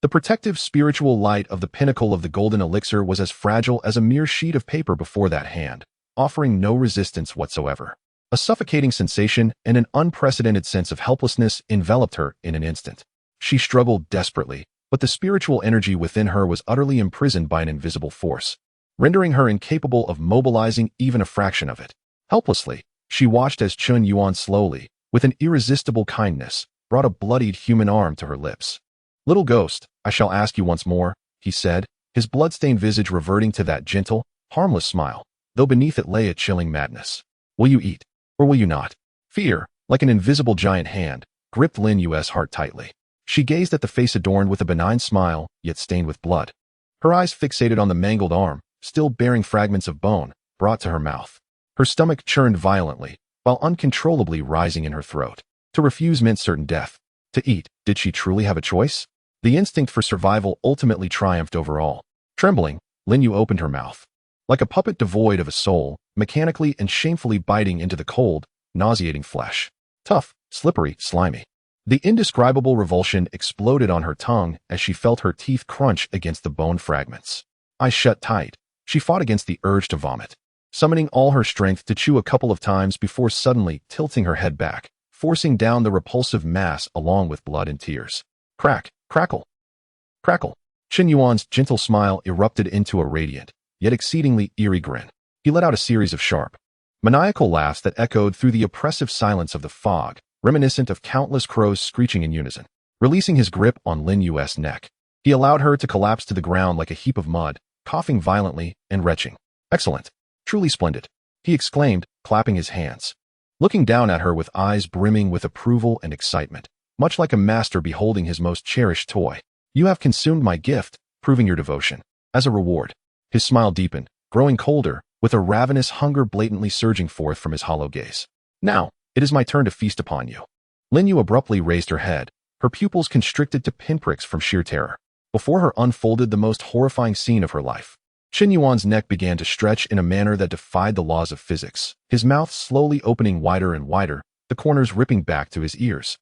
The protective spiritual light of the pinnacle of the golden elixir was as fragile as a mere sheet of paper before that hand, offering no resistance whatsoever. A suffocating sensation and an unprecedented sense of helplessness enveloped her in an instant. She struggled desperately, but the spiritual energy within her was utterly imprisoned by an invisible force, rendering her incapable of mobilizing even a fraction of it. Helplessly, she watched as Qin Yuan slowly, with an irresistible kindness, brought a bloodied human arm to her lips. "Little ghost, I shall ask you once more," he said, his blood-stained visage reverting to that gentle, harmless smile, though beneath it lay a chilling madness. "Will you eat, or will you not?" Fear, like an invisible giant hand, gripped Lin Yu's heart tightly. She gazed at the face adorned with a benign smile, yet stained with blood. Her eyes fixated on the mangled arm, still bearing fragments of bone, brought to her mouth. Her stomach churned violently, while uncontrollably rising in her throat. To refuse meant certain death. To eat, did she truly have a choice? The instinct for survival ultimately triumphed over all. Trembling, Lin Yu opened her mouth. Like a puppet devoid of a soul, mechanically and shamefully biting into the cold, nauseating flesh. Tough, slippery, slimy. The indescribable revulsion exploded on her tongue as she felt her teeth crunch against the bone fragments. Eyes shut tight, she fought against the urge to vomit, summoning all her strength to chew a couple of times before suddenly tilting her head back, forcing down the repulsive mass along with blood and tears. Crack, crackle, crackle. Qin Yuan's gentle smile erupted into a radiant, yet exceedingly eerie grin. He let out a series of sharp, maniacal laughs that echoed through the oppressive silence of the fog, reminiscent of countless crows screeching in unison. Releasing his grip on Lin Yu's neck, he allowed her to collapse to the ground like a heap of mud, coughing violently and retching. "Excellent. Truly splendid," he exclaimed, clapping his hands. Looking down at her with eyes brimming with approval and excitement, much like a master beholding his most cherished toy. "You have consumed my gift, proving your devotion. As a reward." His smile deepened, growing colder, with a ravenous hunger blatantly surging forth from his hollow gaze. "Now, it is my turn to feast upon you." Lin Yu abruptly raised her head, her pupils constricted to pinpricks from sheer terror. Before her unfolded the most horrifying scene of her life. Qin Yuan's neck began to stretch in a manner that defied the laws of physics, his mouth slowly opening wider and wider, the corners ripping back to his ears,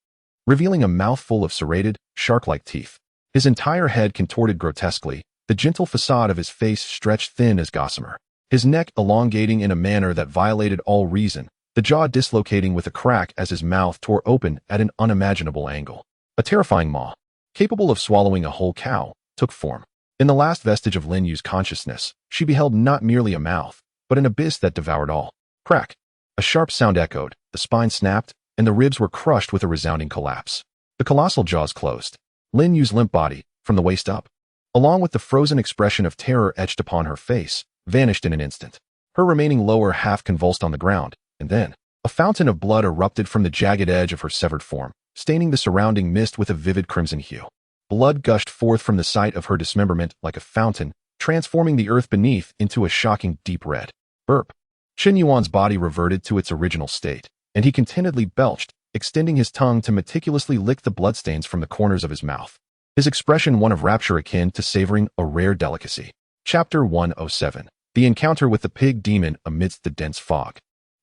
revealing a mouthful of serrated, shark-like teeth. His entire head contorted grotesquely, the gentle facade of his face stretched thin as gossamer, his neck elongating in a manner that violated all reason, the jaw dislocating with a crack as his mouth tore open at an unimaginable angle. A terrifying maw, capable of swallowing a whole cow, took form. In the last vestige of Lin Yu's consciousness, she beheld not merely a mouth, but an abyss that devoured all. Crack. A sharp sound echoed, the spine snapped, and the ribs were crushed with a resounding collapse. The colossal jaws closed. Lin Yu's limp body, from the waist up, along with the frozen expression of terror etched upon her face, vanished in an instant. Her remaining lower half convulsed on the ground, and then, a fountain of blood erupted from the jagged edge of her severed form, staining the surrounding mist with a vivid crimson hue. Blood gushed forth from the site of her dismemberment like a fountain, transforming the earth beneath into a shocking deep red. Burp. Qin Yuan's body reverted to its original state, and he contentedly belched, extending his tongue to meticulously lick the bloodstains from the corners of his mouth. His expression one of rapture akin to savoring a rare delicacy. Chapter 107. The encounter with the pig demon amidst the dense fog.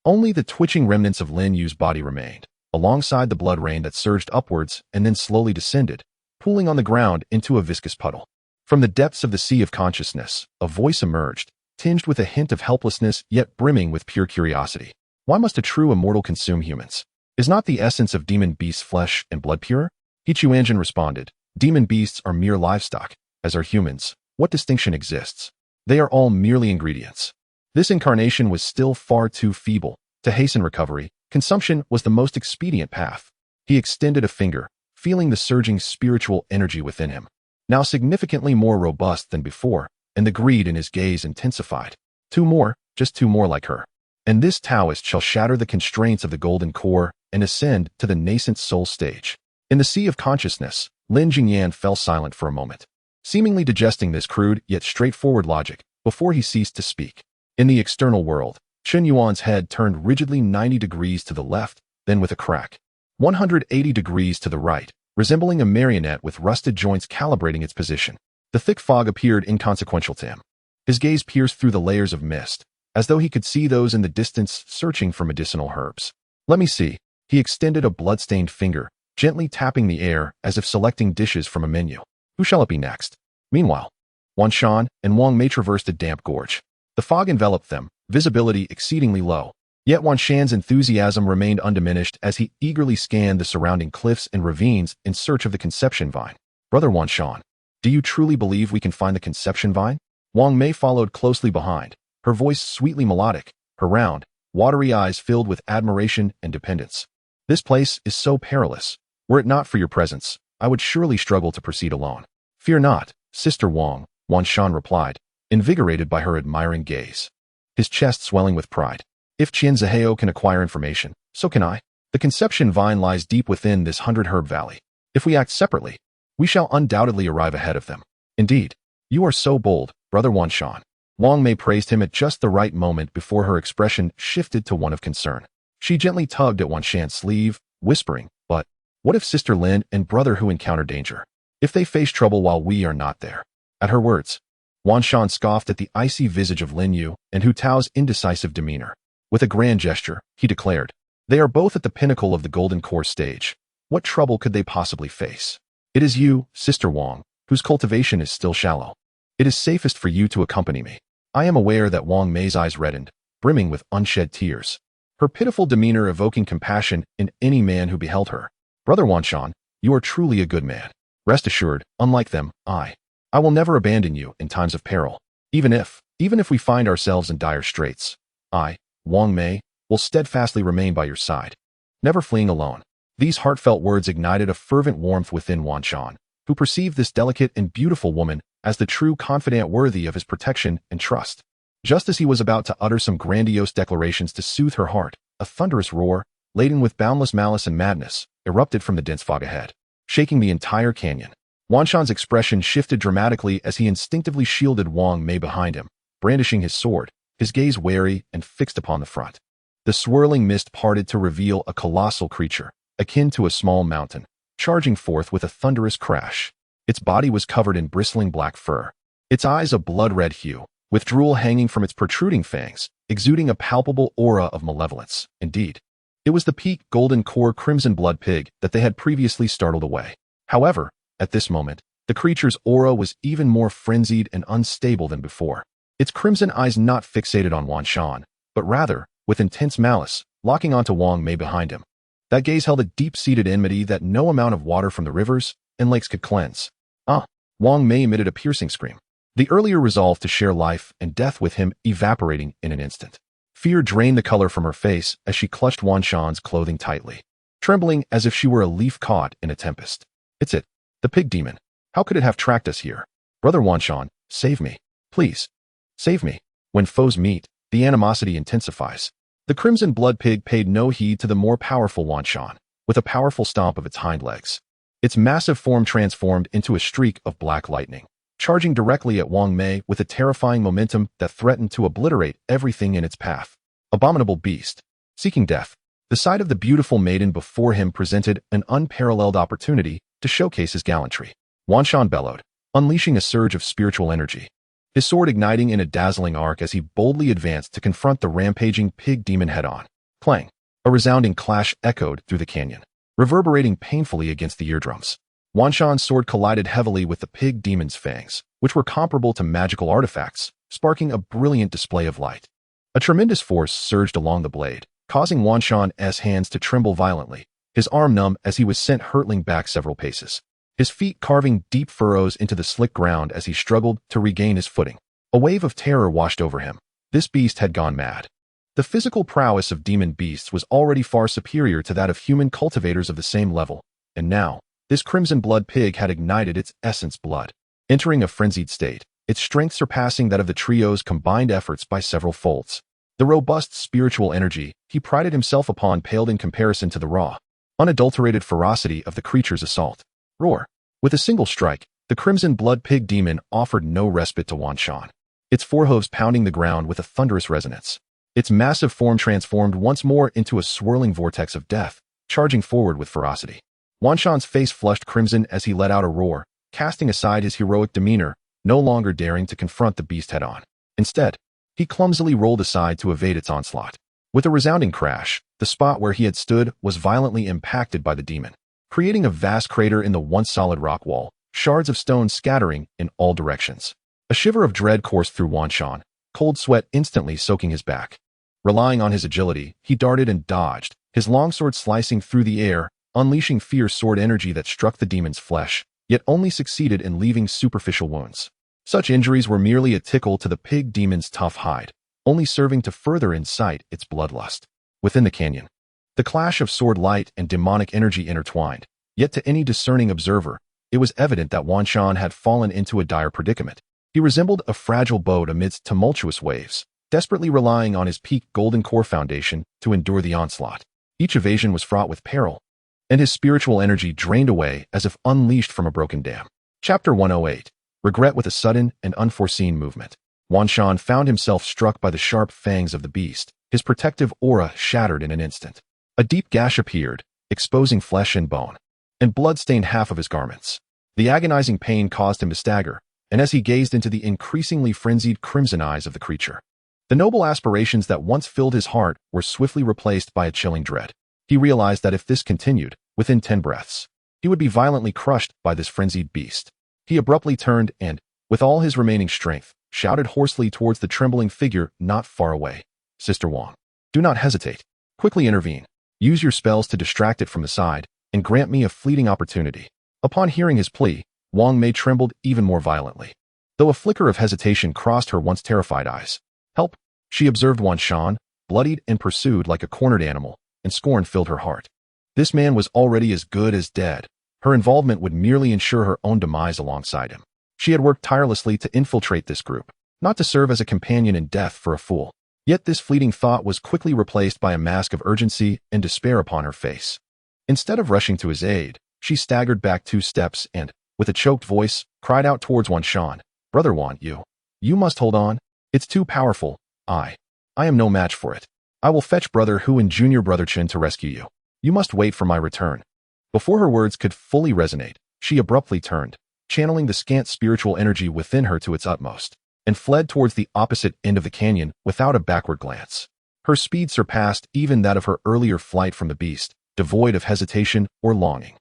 Only the twitching remnants of Lin Yu's body remained, alongside the blood rain that surged upwards and then slowly descended, pooling on the ground into a viscous puddle. From the depths of the sea of consciousness, a voice emerged, tinged with a hint of helplessness yet brimming with pure curiosity. "Why must a true immortal consume humans? Is not the essence of demon beasts flesh and blood pure?" Quanzhen responded, "Demon beasts are mere livestock, as are humans. What distinction exists? They are all merely ingredients." This incarnation was still far too feeble. To hasten recovery, consumption was the most expedient path. He extended a finger, feeling the surging spiritual energy within him, now significantly more robust than before, and the greed in his gaze intensified. "Two more, just two more like her. And this Taoist shall shatter the constraints of the golden core and ascend to the nascent soul stage." In the sea of consciousness, Lin Jingyan fell silent for a moment. seemingly digesting this crude yet straightforward logic before he ceased to speak. In the external world, Chen Yuan's head turned rigidly 90 degrees to the left, then with a crack, 180 degrees to the right, resembling a marionette with rusted joints calibrating its position. The thick fog appeared inconsequential to him. His gaze pierced through the layers of mist, as though he could see those in the distance searching for medicinal herbs. Let me see. He extended a blood-stained finger, gently tapping the air as if selecting dishes from a menu. Who shall it be next? Meanwhile, Wan Shan and Wang Mei traversed a damp gorge. The fog enveloped them, visibility exceedingly low. Yet Wan Shan's enthusiasm remained undiminished as he eagerly scanned the surrounding cliffs and ravines in search of the conception vine. Brother Wan Shan, do you truly believe we can find the conception vine? Wang Mei followed closely behind, her voice sweetly melodic, her round, watery eyes filled with admiration and dependence. This place is so perilous. Were it not for your presence, I would surely struggle to proceed alone. Fear not, Sister Wang, Wan Shan replied, invigorated by her admiring gaze, his chest swelling with pride. If Qian Zihao can acquire information, so can I. The conception vine lies deep within this 100-herb valley. If we act separately, we shall undoubtedly arrive ahead of them. Indeed, you are so bold, Brother Wan Shan. Wang Mei praised him at just the right moment before her expression shifted to one of concern. She gently tugged at Wan Shan's sleeve, whispering, but what if Sister Lin and Brother Hu encounter danger? If they face trouble while we are not there? At her words, Wan Shan scoffed at the icy visage of Lin Yu and Hu Tao's indecisive demeanor. With a grand gesture, he declared, they are both at the pinnacle of the golden core stage. What trouble could they possibly face? It is you, Sister Wang, whose cultivation is still shallow. It is safest for you to accompany me. I am aware that Wang Mei's eyes reddened, brimming with unshed tears, her pitiful demeanor evoking compassion in any man who beheld her. Brother Wan Shan, you are truly a good man. Rest assured, unlike them, I will never abandon you in times of peril. Even if we find ourselves in dire straits, I, Wang Mei, will steadfastly remain by your side, never fleeing alone. These heartfelt words ignited a fervent warmth within Wan Shan, who perceived this delicate and beautiful woman as the true confidant worthy of his protection and trust. Just as he was about to utter some grandiose declarations to soothe her heart, a thunderous roar, laden with boundless malice and madness, erupted from the dense fog ahead, shaking the entire canyon. Wan Shan's expression shifted dramatically as he instinctively shielded Wang Mei behind him, brandishing his sword, his gaze wary and fixed upon the front. The swirling mist parted to reveal a colossal creature, akin to a small mountain, charging forth with a thunderous crash. Its body was covered in bristling black fur, its eyes a blood-red hue, with drool hanging from its protruding fangs, exuding a palpable aura of malevolence. Indeed, it was the peak golden core crimson blood pig that they had previously startled away. However, at this moment, the creature's aura was even more frenzied and unstable than before. Its crimson eyes not fixated on Wan Shan, but rather, with intense malice, locking onto Wang Mei behind him. That gaze held a deep-seated enmity that no amount of water from the rivers and lakes could cleanse. Wang Mei emitted a piercing scream, the earlier resolve to share life and death with him evaporating in an instant. Fear drained the color from her face as she clutched Wan Shan's clothing tightly, trembling as if she were a leaf caught in a tempest. It's it, the pig demon. How could it have tracked us here? Brother Wan Shan, save me. Please. Save me. When foes meet, the animosity intensifies. The crimson blood pig paid no heed to the more powerful Wan Shan, with a powerful stomp of its hind legs. Its massive form transformed into a streak of black lightning, charging directly at Wang Mei with a terrifying momentum that threatened to obliterate everything in its path. Abominable beast. Seeking death. The sight of the beautiful maiden before him presented an unparalleled opportunity to showcase his gallantry. Wan Shan bellowed, unleashing a surge of spiritual energy, his sword igniting in a dazzling arc as he boldly advanced to confront the rampaging pig demon head-on. Clang! A resounding clash echoed through the canyon, reverberating painfully against the eardrums. Wan Shan's sword collided heavily with the pig demon's fangs, which were comparable to magical artifacts, sparking a brilliant display of light. A tremendous force surged along the blade, causing Wan Shan's hands to tremble violently, his arm numb as he was sent hurtling back several paces, his feet carving deep furrows into the slick ground as he struggled to regain his footing. A wave of terror washed over him. This beast had gone mad. The physical prowess of demon beasts was already far superior to that of human cultivators of the same level, and now, this crimson blood pig had ignited its essence blood, entering a frenzied state, its strength surpassing that of the trio's combined efforts by several folds. The robust spiritual energy he prided himself upon paled in comparison to the raw, unadulterated ferocity of the creature's assault. Roar! With a single strike, The crimson blood pig demon offered no respite to Quanzhen, its forehooves pounding the ground with a thunderous resonance. Its massive form transformed once more into a swirling vortex of death, charging forward with ferocity. Quanzhen's face flushed crimson as he let out a roar, casting aside his heroic demeanor, no longer daring to confront the beast head-on. Instead, he clumsily rolled aside to evade its onslaught. With a resounding crash, the spot where he had stood was violently impacted by the demon, creating a vast crater in the once solid rock wall, shards of stone scattering in all directions. A shiver of dread coursed through Quanzhen, cold sweat instantly soaking his back. Relying on his agility, he darted and dodged, his longsword slicing through the air, unleashing fierce sword energy that struck the demon's flesh, yet only succeeded in leaving superficial wounds. Such injuries were merely a tickle to the pig demon's tough hide, only serving to further incite its bloodlust. Within the canyon, the clash of sword light and demonic energy intertwined, yet to any discerning observer, it was evident that Quanzhen had fallen into a dire predicament. He resembled a fragile boat amidst tumultuous waves, desperately relying on his peak golden core foundation to endure the onslaught. Each evasion was fraught with peril, and his spiritual energy drained away as if unleashed from a broken dam. Chapter 108. Regret with a sudden and unforeseen movement. Quanzhen found himself struck by the sharp fangs of the beast, his protective aura shattered in an instant. A deep gash appeared, exposing flesh and bone, and blood stained half of his garments. The agonizing pain caused him to stagger, and as he gazed into the increasingly frenzied crimson eyes of the creature, the noble aspirations that once filled his heart were swiftly replaced by a chilling dread. He realized that if this continued, within 10 breaths, he would be violently crushed by this frenzied beast. He abruptly turned and, with all his remaining strength, shouted hoarsely towards the trembling figure not far away. Sister Wang, do not hesitate. Quickly intervene. Use your spells to distract it from the side, and grant me a fleeting opportunity. Upon hearing his plea, Wang Mei trembled even more violently, though a flicker of hesitation crossed her once terrified eyes. Help! She observed Quanzhen, bloodied and pursued like a cornered animal, and scorn filled her heart. This man was already as good as dead. Her involvement would merely ensure her own demise alongside him. She had worked tirelessly to infiltrate this group, not to serve as a companion in death for a fool. Yet this fleeting thought was quickly replaced by a mask of urgency and despair upon her face. Instead of rushing to his aid, she staggered back 2 steps and, with a choked voice, cried out towards Quanzhen. Brother Wan, you must hold on. It's too powerful. I am no match for it. I will fetch Brother Hu and Junior Brother Chen to rescue you. You must wait for my return. Before her words could fully resonate, she abruptly turned, channeling the scant spiritual energy within her to its utmost, and fled towards the opposite end of the canyon without a backward glance. Her speed surpassed even that of her earlier flight from the beast, devoid of hesitation or longing.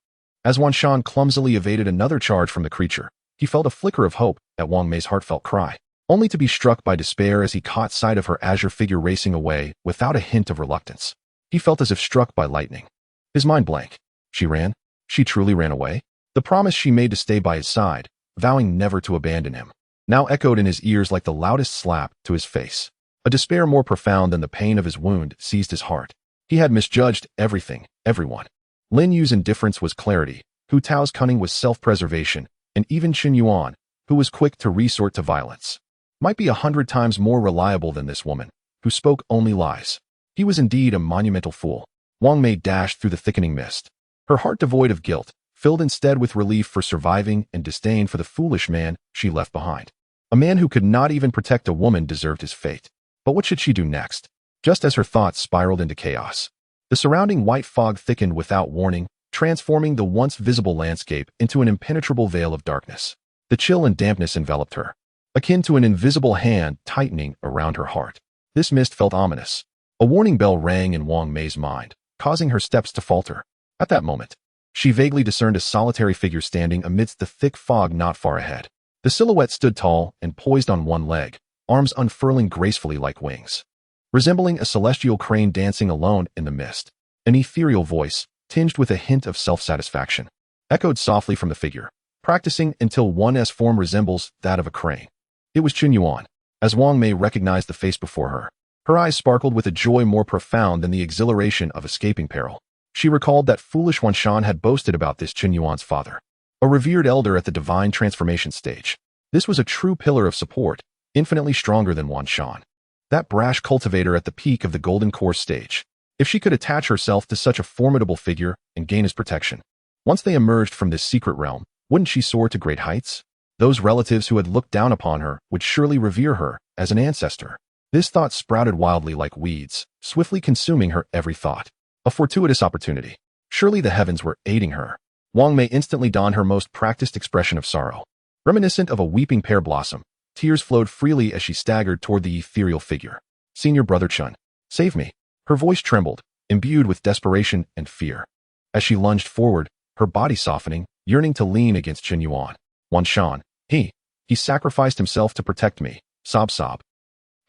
As Quanzhen clumsily evaded another charge from the creature, he felt a flicker of hope at Wang Mei's heartfelt cry, only to be struck by despair as he caught sight of her azure figure racing away without a hint of reluctance. He felt as if struck by lightning. His mind blank. She ran? She truly ran away? The promise she made to stay by his side, vowing never to abandon him, now echoed in his ears like the loudest slap to his face. A despair more profound than the pain of his wound seized his heart. He had misjudged everything, everyone. Lin Yu's indifference was clarity, Hu Tao's cunning was self-preservation, and even Qin Yuan, who was quick to resort to violence, might be 100 times more reliable than this woman, who spoke only lies. He was indeed a monumental fool. Wang Mei dashed through the thickening mist, her heart devoid of guilt, filled instead with relief for surviving and disdain for the foolish man she left behind. A man who could not even protect a woman deserved his fate. But what should she do next? Just as her thoughts spiraled into chaos, the surrounding white fog thickened without warning, transforming the once visible landscape into an impenetrable veil of darkness. The chill and dampness enveloped her, akin to an invisible hand tightening around her heart. This mist felt ominous. A warning bell rang in Wang Mei's mind, causing her steps to falter. At that moment, she vaguely discerned a solitary figure standing amidst the thick fog not far ahead. The silhouette stood tall and poised on one leg, arms unfurling gracefully like wings, resembling a celestial crane dancing alone in the mist. An ethereal voice, tinged with a hint of self-satisfaction, echoed softly from the figure, practicing until one's form resembles that of a crane. It was Qin Yuan. As Wang Mei recognized the face before her, her eyes sparkled with a joy more profound than the exhilaration of escaping peril. She recalled that foolish Quanzhen had boasted about this Qin Yuan's father, a revered elder at the divine transformation stage. This was a true pillar of support, infinitely stronger than Quanzhen, that brash cultivator at the peak of the golden core stage. If she could attach herself to such a formidable figure and gain his protection. Once they emerged from this secret realm, Wouldn't she soar to great heights? Those relatives who had looked down upon her would surely revere her as an ancestor. This thought sprouted wildly like weeds, swiftly consuming her every thought. A fortuitous opportunity. Surely the heavens were aiding her. Wang Mei instantly donned her most practiced expression of sorrow. Reminiscent of a weeping pear blossom, tears flowed freely as she staggered toward the ethereal figure. Senior brother Chun, save me. Her voice trembled, imbued with desperation and fear. As she lunged forward, her body softening, yearning to lean against Chen Yuan. Wan Shan, he sacrificed himself to protect me. Sob sob.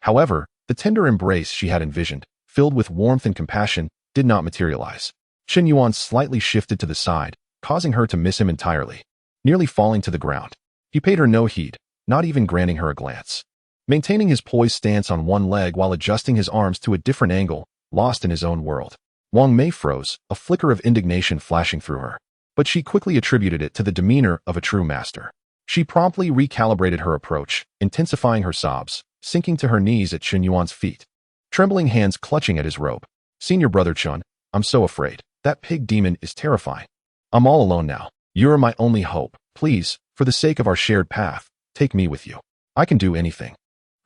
However, the tender embrace she had envisioned, filled with warmth and compassion, did not materialize. Chen Yuan slightly shifted to the side, causing her to miss him entirely. Nearly falling to the ground. He paid her no heed, not even granting her a glance. Maintaining his poised stance on one leg while adjusting his arms to a different angle, lost in his own world. Wang Mei froze, a flicker of indignation flashing through her. But she quickly attributed it to the demeanor of a true master. She promptly recalibrated her approach, intensifying her sobs, sinking to her knees at Chen Yuan's feet. Trembling hands clutching at his robe. Senior brother Chun, I'm so afraid. That pig demon is terrifying. I'm all alone now. You're my only hope. Please, for the sake of our shared path, take me with you. I can do anything.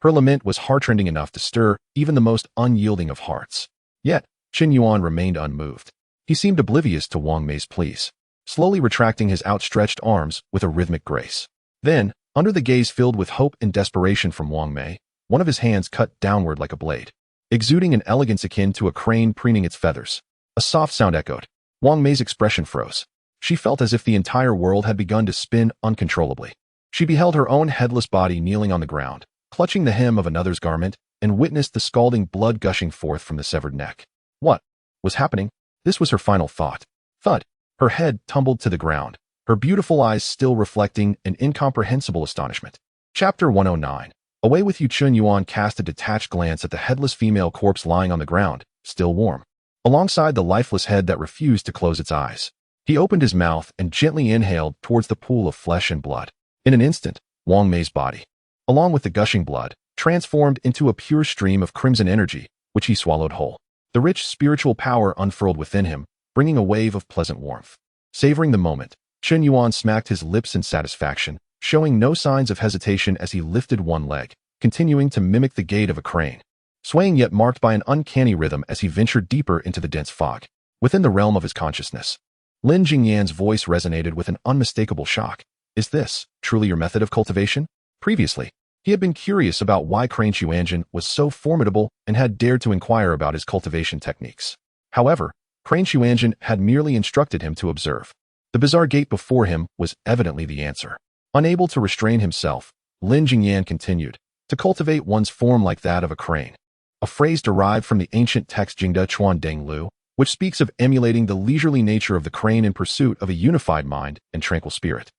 Her lament was heartrending enough to stir even the most unyielding of hearts. Yet, Chen Yuan remained unmoved. He seemed oblivious to Wang Mei's pleas, slowly retracting his outstretched arms with a rhythmic grace. Then, under the gaze filled with hope and desperation from Wang Mei, one of his hands cut downward like a blade, exuding an elegance akin to a crane preening its feathers. A soft sound echoed. Wang Mei's expression froze. She felt as if the entire world had begun to spin uncontrollably. She beheld her own headless body kneeling on the ground, clutching the hem of another's garment, and witnessed the scalding blood gushing forth from the severed neck. What was happening? This was her final thought. Thud. Her head tumbled to the ground, her beautiful eyes still reflecting an incomprehensible astonishment. Chapter 109. Away with you. Chen Yuan cast a detached glance at the headless female corpse lying on the ground, still warm, alongside the lifeless head that refused to close its eyes. He opened his mouth and gently inhaled towards the pool of flesh and blood. In an instant, Wang Mei's body, along with the gushing blood, transformed into a pure stream of crimson energy, which he swallowed whole. The rich spiritual power unfurled within him, bringing a wave of pleasant warmth. Savoring the moment, Chen Yuan smacked his lips in satisfaction, showing no signs of hesitation as he lifted one leg, continuing to mimic the gait of a crane, swaying yet marked by an uncanny rhythm as he ventured deeper into the dense fog. Within the realm of his consciousness, Lin Jingyan's voice resonated with an unmistakable shock. Is this truly your method of cultivation? Previously, he had been curious about why Crane Xuanzhen was so formidable and had dared to inquire about his cultivation techniques. However, Crane Xuanzhen had merely instructed him to observe. The bizarre gait before him was evidently the answer. Unable to restrain himself, Lin Jingyan continued, to cultivate one's form like that of a crane. A phrase derived from the ancient text Jingde Chuan Deng Lu, which speaks of emulating the leisurely nature of the crane in pursuit of a unified mind and tranquil spirit.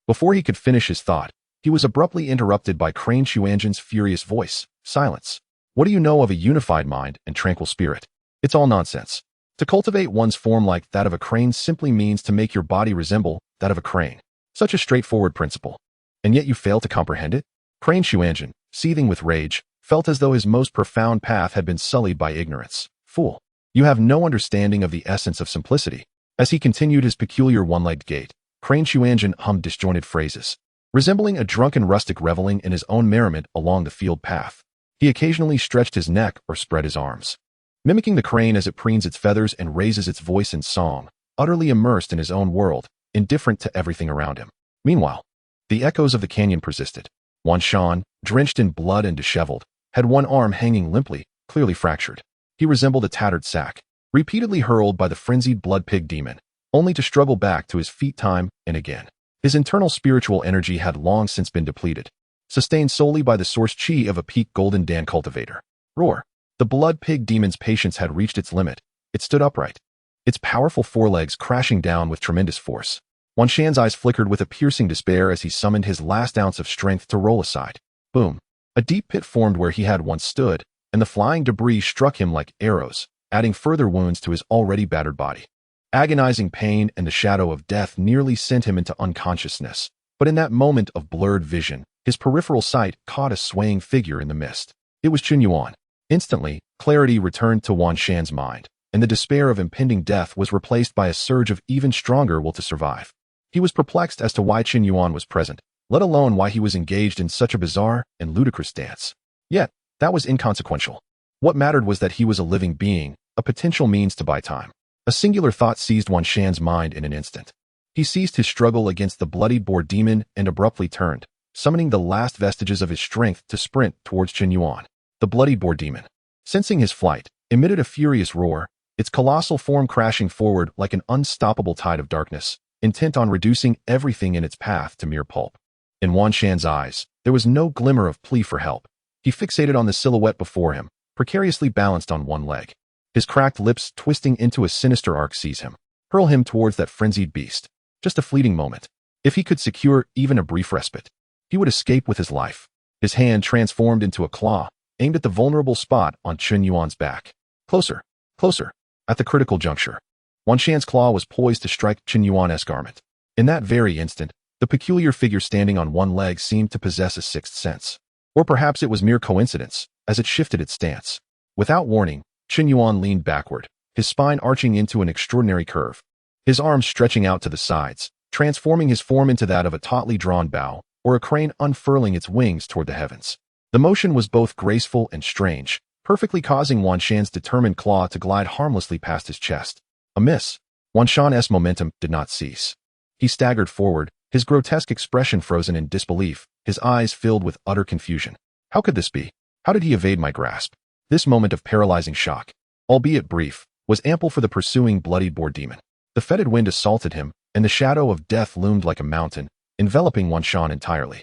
Before he could finish his thought, he was abruptly interrupted by Crane Xuanzhen's furious voice. Silence. What do you know of a unified mind and tranquil spirit? It's all nonsense. To cultivate one's form like that of a crane simply means to make your body resemble that of a crane. Such a straightforward principle. And yet you fail to comprehend it? Crane Xuanzhen, seething with rage, felt as though his most profound path had been sullied by ignorance. Fool. You have no understanding of the essence of simplicity. As he continued his peculiar one-legged gait, Crane Xuanzhen hummed disjointed phrases, resembling a drunken rustic reveling in his own merriment along the field path. He occasionally stretched his neck or spread his arms, mimicking the crane as it preens its feathers and raises its voice in song, utterly immersed in his own world, indifferent to everything around him. Meanwhile, the echoes of the canyon persisted. Wan Shan, drenched in blood and disheveled, had one arm hanging limply, clearly fractured. He resembled a tattered sack, repeatedly hurled by the frenzied blood pig demon, only to struggle back to his feet time and again. His internal spiritual energy had long since been depleted, sustained solely by the source chi of a peak golden Dan cultivator. Roar. The blood pig demon's patience had reached its limit. It stood upright, its powerful forelegs crashing down with tremendous force. Wan Shan's eyes flickered with a piercing despair as he summoned his last ounce of strength to roll aside. Boom. A deep pit formed where he had once stood, and the flying debris struck him like arrows, adding further wounds to his already battered body. Agonizing pain and the shadow of death nearly sent him into unconsciousness, but in that moment of blurred vision, his peripheral sight caught a swaying figure in the mist. It was Chen Yuan. Instantly, clarity returned to Wan Shan's mind, and the despair of impending death was replaced by a surge of even stronger will to survive. He was perplexed as to why Qin Yuan was present, let alone why he was engaged in such a bizarre and ludicrous dance. Yet, that was inconsequential. What mattered was that he was a living being, a potential means to buy time. A singular thought seized Wan Shan's mind in an instant. He ceased his struggle against the bloodied boar demon and abruptly turned, summoning the last vestiges of his strength to sprint towards Qin Yuan. The bloodied boar demon, sensing his flight, emitted a furious roar, its colossal form crashing forward like an unstoppable tide of darkness, intent on reducing everything in its path to mere pulp. In Wan Shan's eyes, there was no glimmer of plea for help. He fixated on the silhouette before him, precariously balanced on one leg. His cracked lips twisting into a sinister arc seize him, hurl him towards that frenzied beast. Just a fleeting moment. If he could secure even a brief respite, he would escape with his life. His hand transformed into a claw, aimed at the vulnerable spot on Qin Yuan's back. Closer, closer. At the critical juncture, Wan Shan's claw was poised to strike Qin Yuan's garment. In that very instant, the peculiar figure standing on one leg seemed to possess a sixth sense. Or perhaps it was mere coincidence, as it shifted its stance. Without warning, Qin Yuan leaned backward, his spine arching into an extraordinary curve. His arms stretching out to the sides, transforming his form into that of a tautly drawn bow, or a crane unfurling its wings toward the heavens. The motion was both graceful and strange, perfectly causing Wan Shan's determined claw to glide harmlessly past his chest. A miss. Wan Shan's momentum did not cease. He staggered forward, his grotesque expression frozen in disbelief, his eyes filled with utter confusion. How could this be? How did he evade my grasp? This moment of paralyzing shock, albeit brief, was ample for the pursuing bloodied boar demon. The fetid wind assaulted him, and the shadow of death loomed like a mountain, enveloping Wan Shan entirely.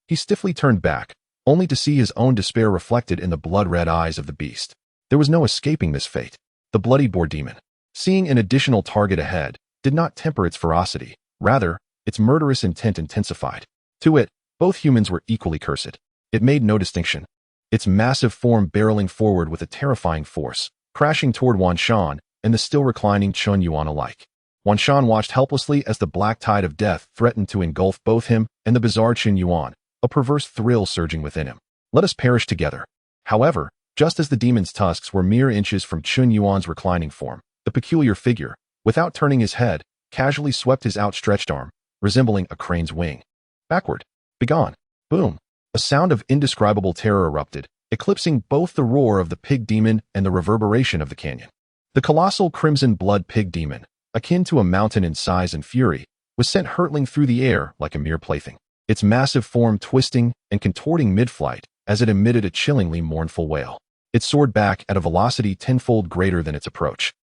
He stiffly turned back, only to see his own despair reflected in the blood-red eyes of the beast. There was no escaping this fate. The bloodied boar demon, seeing an additional target ahead, did not temper its ferocity. Rather, its murderous intent intensified. To it, both humans were equally cursed. It made no distinction. Its massive form barreling forward with a terrifying force, crashing toward Wan Shan and the still reclining Qin Yuan alike. Wan Shan watched helplessly as the black tide of death threatened to engulf both him and the bizarre Qin Yuan, a perverse thrill surging within him. Let us perish together. However, just as the demon's tusks were mere inches from Qin Yuan's reclining form, the peculiar figure, without turning his head, casually swept his outstretched arm, resembling a crane's wing. Backward. Begone. Boom. A sound of indescribable terror erupted, eclipsing both the roar of the pig demon and the reverberation of the canyon. The colossal crimson blood pig demon, akin to a mountain in size and fury, was sent hurtling through the air like a mere plaything, its massive form twisting and contorting mid-flight as it emitted a chillingly mournful wail. It soared back at a velocity tenfold greater than its approach,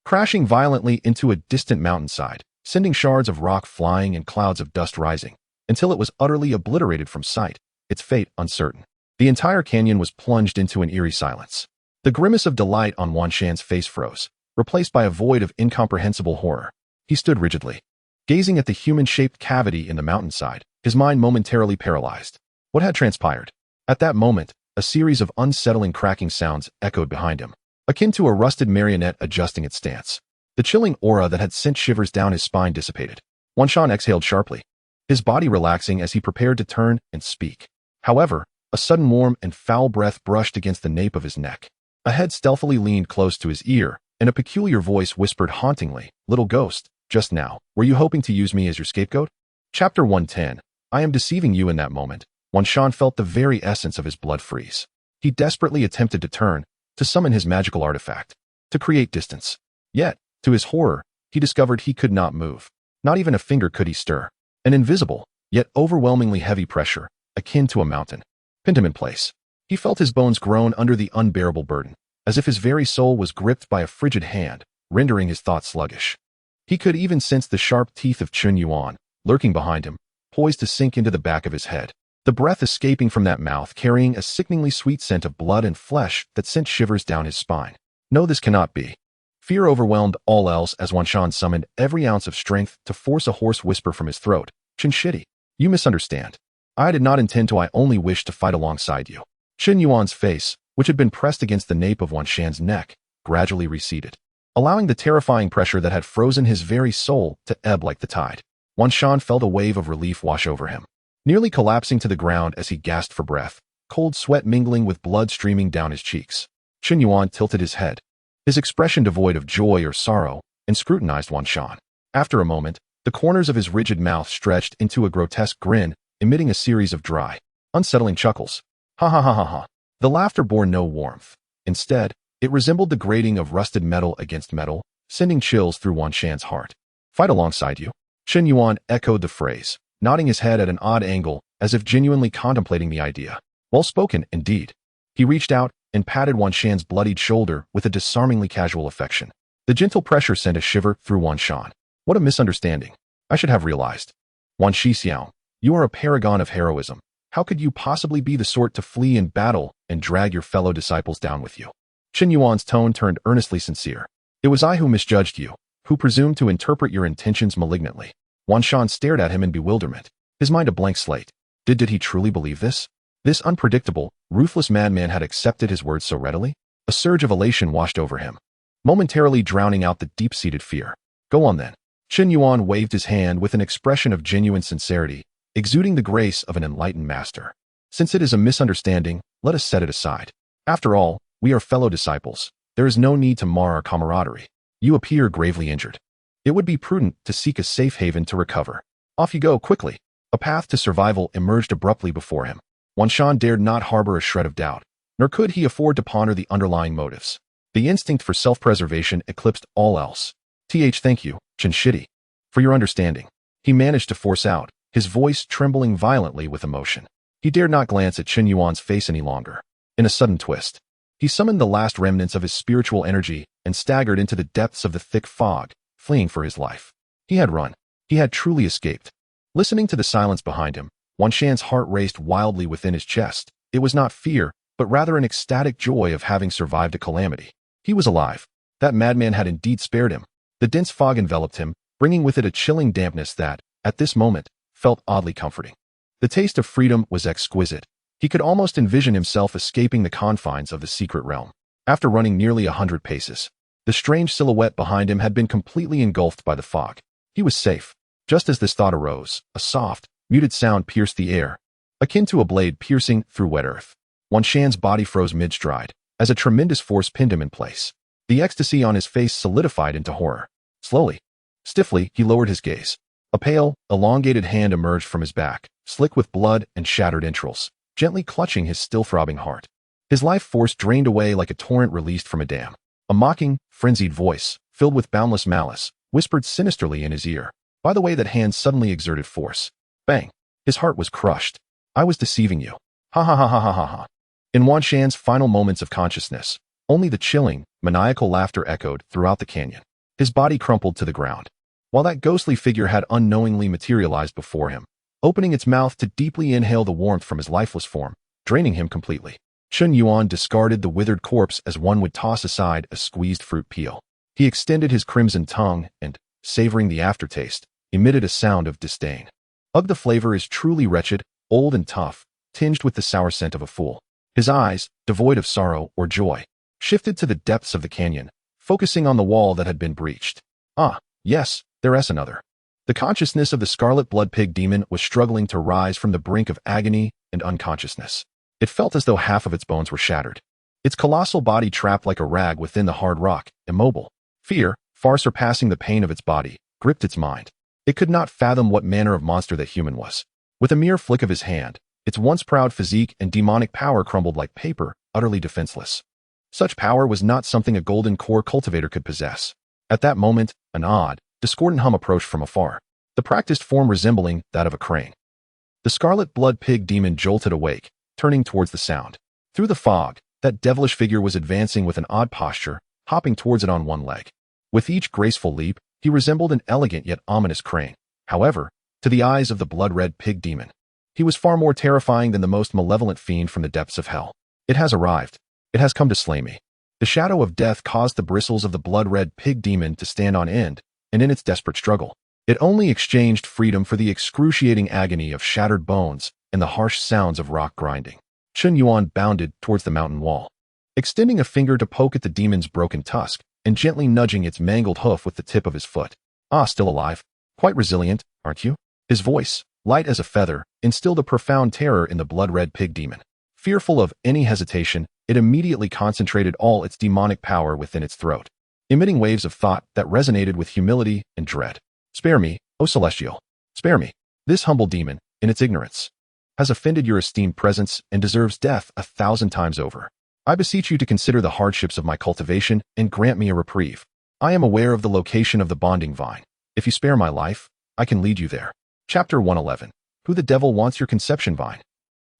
crashing violently into a distant mountainside, sending shards of rock flying and clouds of dust rising, until it was utterly obliterated from sight, its fate uncertain. The entire canyon was plunged into an eerie silence. The grimace of delight on Wan Shan's face froze, replaced by a void of incomprehensible horror. He stood rigidly, gazing at the human-shaped cavity in the mountainside, his mind momentarily paralyzed. What had transpired? At that moment, a series of unsettling cracking sounds echoed behind him, akin to a rusted marionette adjusting its stance. The chilling aura that had sent shivers down his spine dissipated. Wan Shan exhaled sharply, his body relaxing as he prepared to turn and speak. However, a sudden warm and foul breath brushed against the nape of his neck. A head stealthily leaned close to his ear, and a peculiar voice whispered hauntingly, "Little ghost, just now, were you hoping to use me as your scapegoat?" Chapter 110. I am deceiving you. In that moment, Wan Shan felt the very essence of his blood freeze. He desperately attempted to turn, to summon his magical artifact, to create distance. Yet, to his horror, he discovered he could not move. Not even a finger could he stir. An invisible, yet overwhelmingly heavy pressure, akin to a mountain, pinned him in place. He felt his bones groan under the unbearable burden, as if his very soul was gripped by a frigid hand, rendering his thoughts sluggish. He could even sense the sharp teeth of Qin Yuan, lurking behind him, poised to sink into the back of his head. The breath escaping from that mouth carrying a sickeningly sweet scent of blood and flesh that sent shivers down his spine. No, this cannot be. Fear overwhelmed all else as Wan Shan summoned every ounce of strength to force a hoarse whisper from his throat. "Qin Shitty, you misunderstand. I did not intend to. I only wished to fight alongside you." Qin Yuan's face, which had been pressed against the nape of Wan Shan's neck, gradually receded, allowing the terrifying pressure that had frozen his very soul to ebb like the tide. Wan Shan felt a wave of relief wash over him, nearly collapsing to the ground as he gasped for breath, cold sweat mingling with blood streaming down his cheeks. Qin Yuan tilted his head, his expression devoid of joy or sorrow, and scrutinized Wan Shan. After a moment, The corners of his rigid mouth stretched into a grotesque grin, emitting a series of dry, unsettling chuckles. Ha ha ha ha ha. The laughter bore no warmth. Instead, it resembled the grating of rusted metal against metal, sending chills through Quanzhen's heart. Fight alongside you? Chen Yuan echoed the phrase, nodding his head at an odd angle, as if genuinely contemplating the idea. Well spoken, indeed. He reached out and patted Quanzhen's bloodied shoulder with a disarmingly casual affection. The gentle pressure sent a shiver through Quanzhen. What a misunderstanding. I should have realized. Wan Shixiao, you are a paragon of heroism. How could you possibly be the sort to flee in battle and drag your fellow disciples down with you? Chen Yuan's tone turned earnestly sincere. It was I who misjudged you, who presumed to interpret your intentions malignantly. Quanzhen stared at him in bewilderment, his mind a blank slate. Did he truly believe this? This unpredictable, ruthless madman had accepted his words so readily? A surge of elation washed over him, momentarily drowning out the deep-seated fear. Go on then. Chen Yuan waved his hand with an expression of genuine sincerity, exuding the grace of an enlightened master. Since it is a misunderstanding, let us set it aside. After all, we are fellow disciples. There is no need to mar our camaraderie. You appear gravely injured. It would be prudent to seek a safe haven to recover. Off you go, quickly. A path to survival emerged abruptly before him. Quanzhen dared not harbor a shred of doubt, nor could he afford to ponder the underlying motives. The instinct for self-preservation eclipsed all else. Thank you, Chen Shidi, for your understanding. He managed to force out, his voice trembling violently with emotion. He dared not glance at Chen Yuan's face any longer. In a sudden twist, he summoned the last remnants of his spiritual energy and staggered into the depths of the thick fog, fleeing for his life. He had run. He had truly escaped. Listening to the silence behind him, Quanzhen's heart raced wildly within his chest. It was not fear, but rather an ecstatic joy of having survived a calamity. He was alive. That madman had indeed spared him. The dense fog enveloped him, bringing with it a chilling dampness that, at this moment, felt oddly comforting. The taste of freedom was exquisite. He could almost envision himself escaping the confines of the secret realm. After running nearly 100 paces, the strange silhouette behind him had been completely engulfed by the fog. He was safe. Just as this thought arose, a soft, muted sound pierced the air, akin to a blade piercing through wet earth. Quanzhen's body froze mid-stride, as a tremendous force pinned him in place. The ecstasy on his face solidified into horror. Slowly, stiffly, he lowered his gaze. A pale, elongated hand emerged from his back, slick with blood and shattered entrails, gently clutching his still-throbbing heart. His life force drained away like a torrent released from a dam. A mocking, frenzied voice, filled with boundless malice, whispered sinisterly in his ear. By the way that hand suddenly exerted force. Bang! His heart was crushed. I was deceiving you. Ha ha ha ha ha ha ha. In Quanzhen's final moments of consciousness, only the chilling, maniacal laughter echoed throughout the canyon. His body crumpled to the ground, while that ghostly figure had unknowingly materialized before him, opening its mouth to deeply inhale the warmth from his lifeless form, draining him completely. Chen Yuan discarded the withered corpse as one would toss aside a squeezed fruit peel. He extended his crimson tongue and, savoring the aftertaste, emitted a sound of disdain. Ugh, the flavor is truly wretched, old and tough, tinged with the sour scent of a fool. His eyes, devoid of sorrow or joy, shifted to the depths of the canyon, focusing on the wall that had been breached. Ah, yes, there's another. The consciousness of the scarlet blood pig demon was struggling to rise from the brink of agony and unconsciousness. It felt as though half of its bones were shattered. Its colossal body trapped like a rag within the hard rock, immobile. Fear, far surpassing the pain of its body, gripped its mind. It could not fathom what manner of monster that human was. With a mere flick of his hand, its once proud physique and demonic power crumbled like paper, utterly defenseless. Such power was not something a golden core cultivator could possess. At that moment, an odd, discordant hum approached from afar, the practiced form resembling that of a crane. The scarlet blood pig demon jolted awake, turning towards the sound. Through the fog, that devilish figure was advancing with an odd posture, hopping towards it on one leg. With each graceful leap, he resembled an elegant yet ominous crane. However, to the eyes of the blood-red pig demon, he was far more terrifying than the most malevolent fiend from the depths of hell. It has arrived. It has come to slay me. The shadow of death caused the bristles of the blood-red pig demon to stand on end, and in its desperate struggle, it only exchanged freedom for the excruciating agony of shattered bones and the harsh sounds of rock grinding. Chen Yuan bounded towards the mountain wall, extending a finger to poke at the demon's broken tusk and gently nudging its mangled hoof with the tip of his foot. Ah, still alive. Quite resilient, aren't you? His voice, light as a feather, instilled a profound terror in the blood-red pig demon. Fearful of any hesitation, it immediately concentrated all its demonic power within its throat, emitting waves of thought that resonated with humility and dread. Spare me, O Celestial, spare me. This humble demon, in its ignorance, has offended your esteemed presence and deserves death 1,000 times over. I beseech you to consider the hardships of my cultivation and grant me a reprieve. I am aware of the location of the bonding vine. If you spare my life, I can lead you there. Chapter 111. Who the devil wants your conception vine?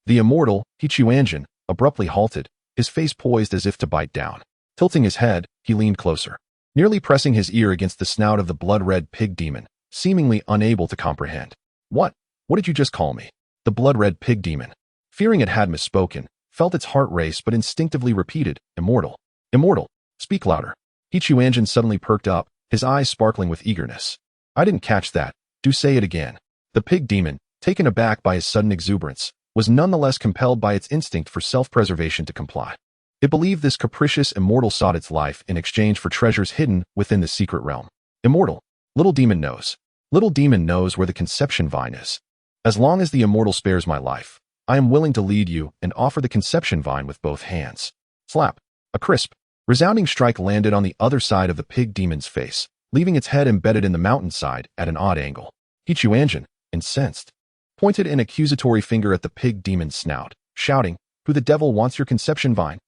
The immortal, Quanzhen, abruptly halted, his face poised as if to bite down. Tilting his head, he leaned closer, nearly pressing his ear against the snout of the blood-red pig demon, seemingly unable to comprehend. What did you just call me? The blood-red pig demon, fearing it had misspoken, felt its heart race but instinctively repeated, immortal. Immortal, speak louder. Quanzhen suddenly perked up, his eyes sparkling with eagerness. I didn't catch that. Do say it again. The pig demon, taken aback by his sudden exuberance, was nonetheless compelled by its instinct for self-preservation to comply. It believed this capricious immortal sought its life in exchange for treasures hidden within the secret realm. Immortal. Little demon knows. Little demon knows where the conception vine is. As long as the immortal spares my life, I am willing to lead you and offer the conception vine with both hands. Slap. A crisp, resounding strike landed on the other side of the pig demon's face, leaving its head embedded in the mountainside at an odd angle. Quanzhen, incensed, pointed an accusatory finger at the pig demon's snout, shouting, Who the devil wants your conception vine?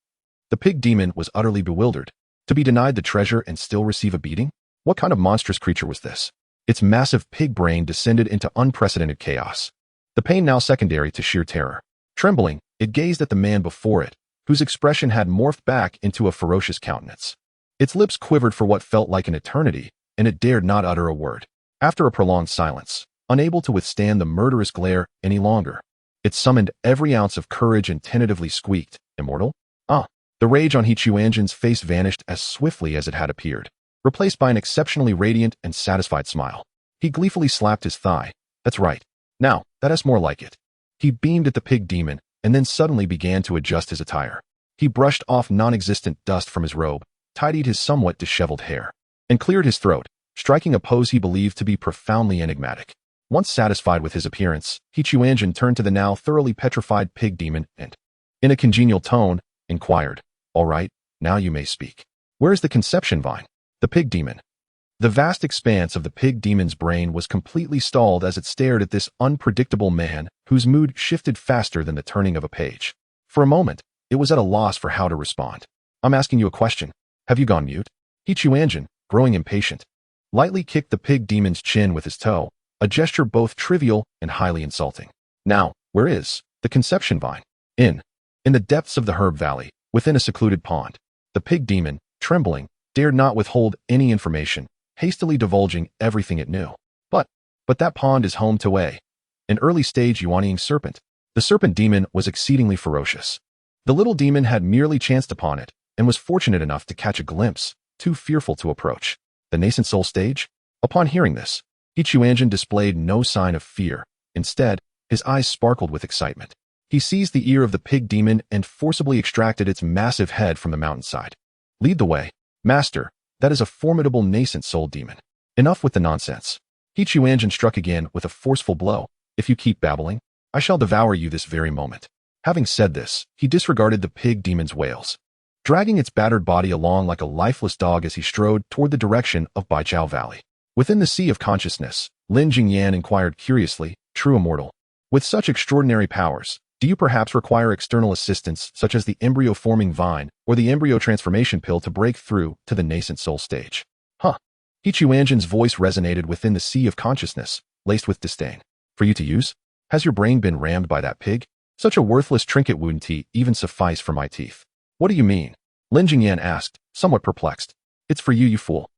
The pig demon was utterly bewildered. To be denied the treasure and still receive a beating? What kind of monstrous creature was this? Its massive pig brain descended into unprecedented chaos, the pain now secondary to sheer terror. Trembling, it gazed at the man before it, whose expression had morphed back into a ferocious countenance. Its lips quivered for what felt like an eternity, and it dared not utter a word. After a prolonged silence, unable to withstand the murderous glare any longer, it summoned every ounce of courage and tentatively squeaked, Immortal? Ah! The rage on Quanzhen's face vanished as swiftly as it had appeared, replaced by an exceptionally radiant and satisfied smile. He gleefully slapped his thigh. That's right. Now, that's more like it. He beamed at the pig demon, and then suddenly began to adjust his attire. He brushed off non-existent dust from his robe, tidied his somewhat disheveled hair, and cleared his throat, striking a pose he believed to be profoundly enigmatic. Once satisfied with his appearance, Quanzhen turned to the now thoroughly petrified pig demon and, in a congenial tone, inquired, All right, now you may speak. Where is the conception vine? The pig demon. The vast expanse of the pig demon's brain was completely stalled as it stared at this unpredictable man whose mood shifted faster than the turning of a page. For a moment, it was at a loss for how to respond. I'm asking you a question. Have you gone mute? Quanzhen, growing impatient, lightly kicked the pig demon's chin with his toe, a gesture both trivial and highly insulting. Now, where is the conception vine? In the depths of the herb valley, within a secluded pond. The pig demon, trembling, dared not withhold any information, hastily divulging everything it knew. But that pond is home to an early-stage Yuanying serpent. The serpent demon was exceedingly ferocious. The little demon had merely chanced upon it, and was fortunate enough to catch a glimpse, too fearful to approach. The nascent soul stage? Upon hearing this, Quanzhen displayed no sign of fear. Instead, his eyes sparkled with excitement. He seized the ear of the pig demon and forcibly extracted its massive head from the mountainside. Lead the way, Master. That is a formidable nascent soul demon. Enough with the nonsense. Quanzhen struck again with a forceful blow. If you keep babbling, I shall devour you this very moment. Having said this, he disregarded the pig demon's wails, dragging its battered body along like a lifeless dog as he strode toward the direction of Baijiao Valley. Within the sea of consciousness, Lin Jingyan inquired curiously, True Immortal, with such extraordinary powers, do you perhaps require external assistance such as the embryo-forming vine or the embryo transformation pill to break through to the nascent soul stage? Huh. Quanzhen's voice resonated within the sea of consciousness, laced with disdain. For you to use? Has your brain been rammed by that pig? Such a worthless trinket wouldn't even suffice for my teeth. What do you mean? Lin Jingyan asked, somewhat perplexed. It's for you, you fool.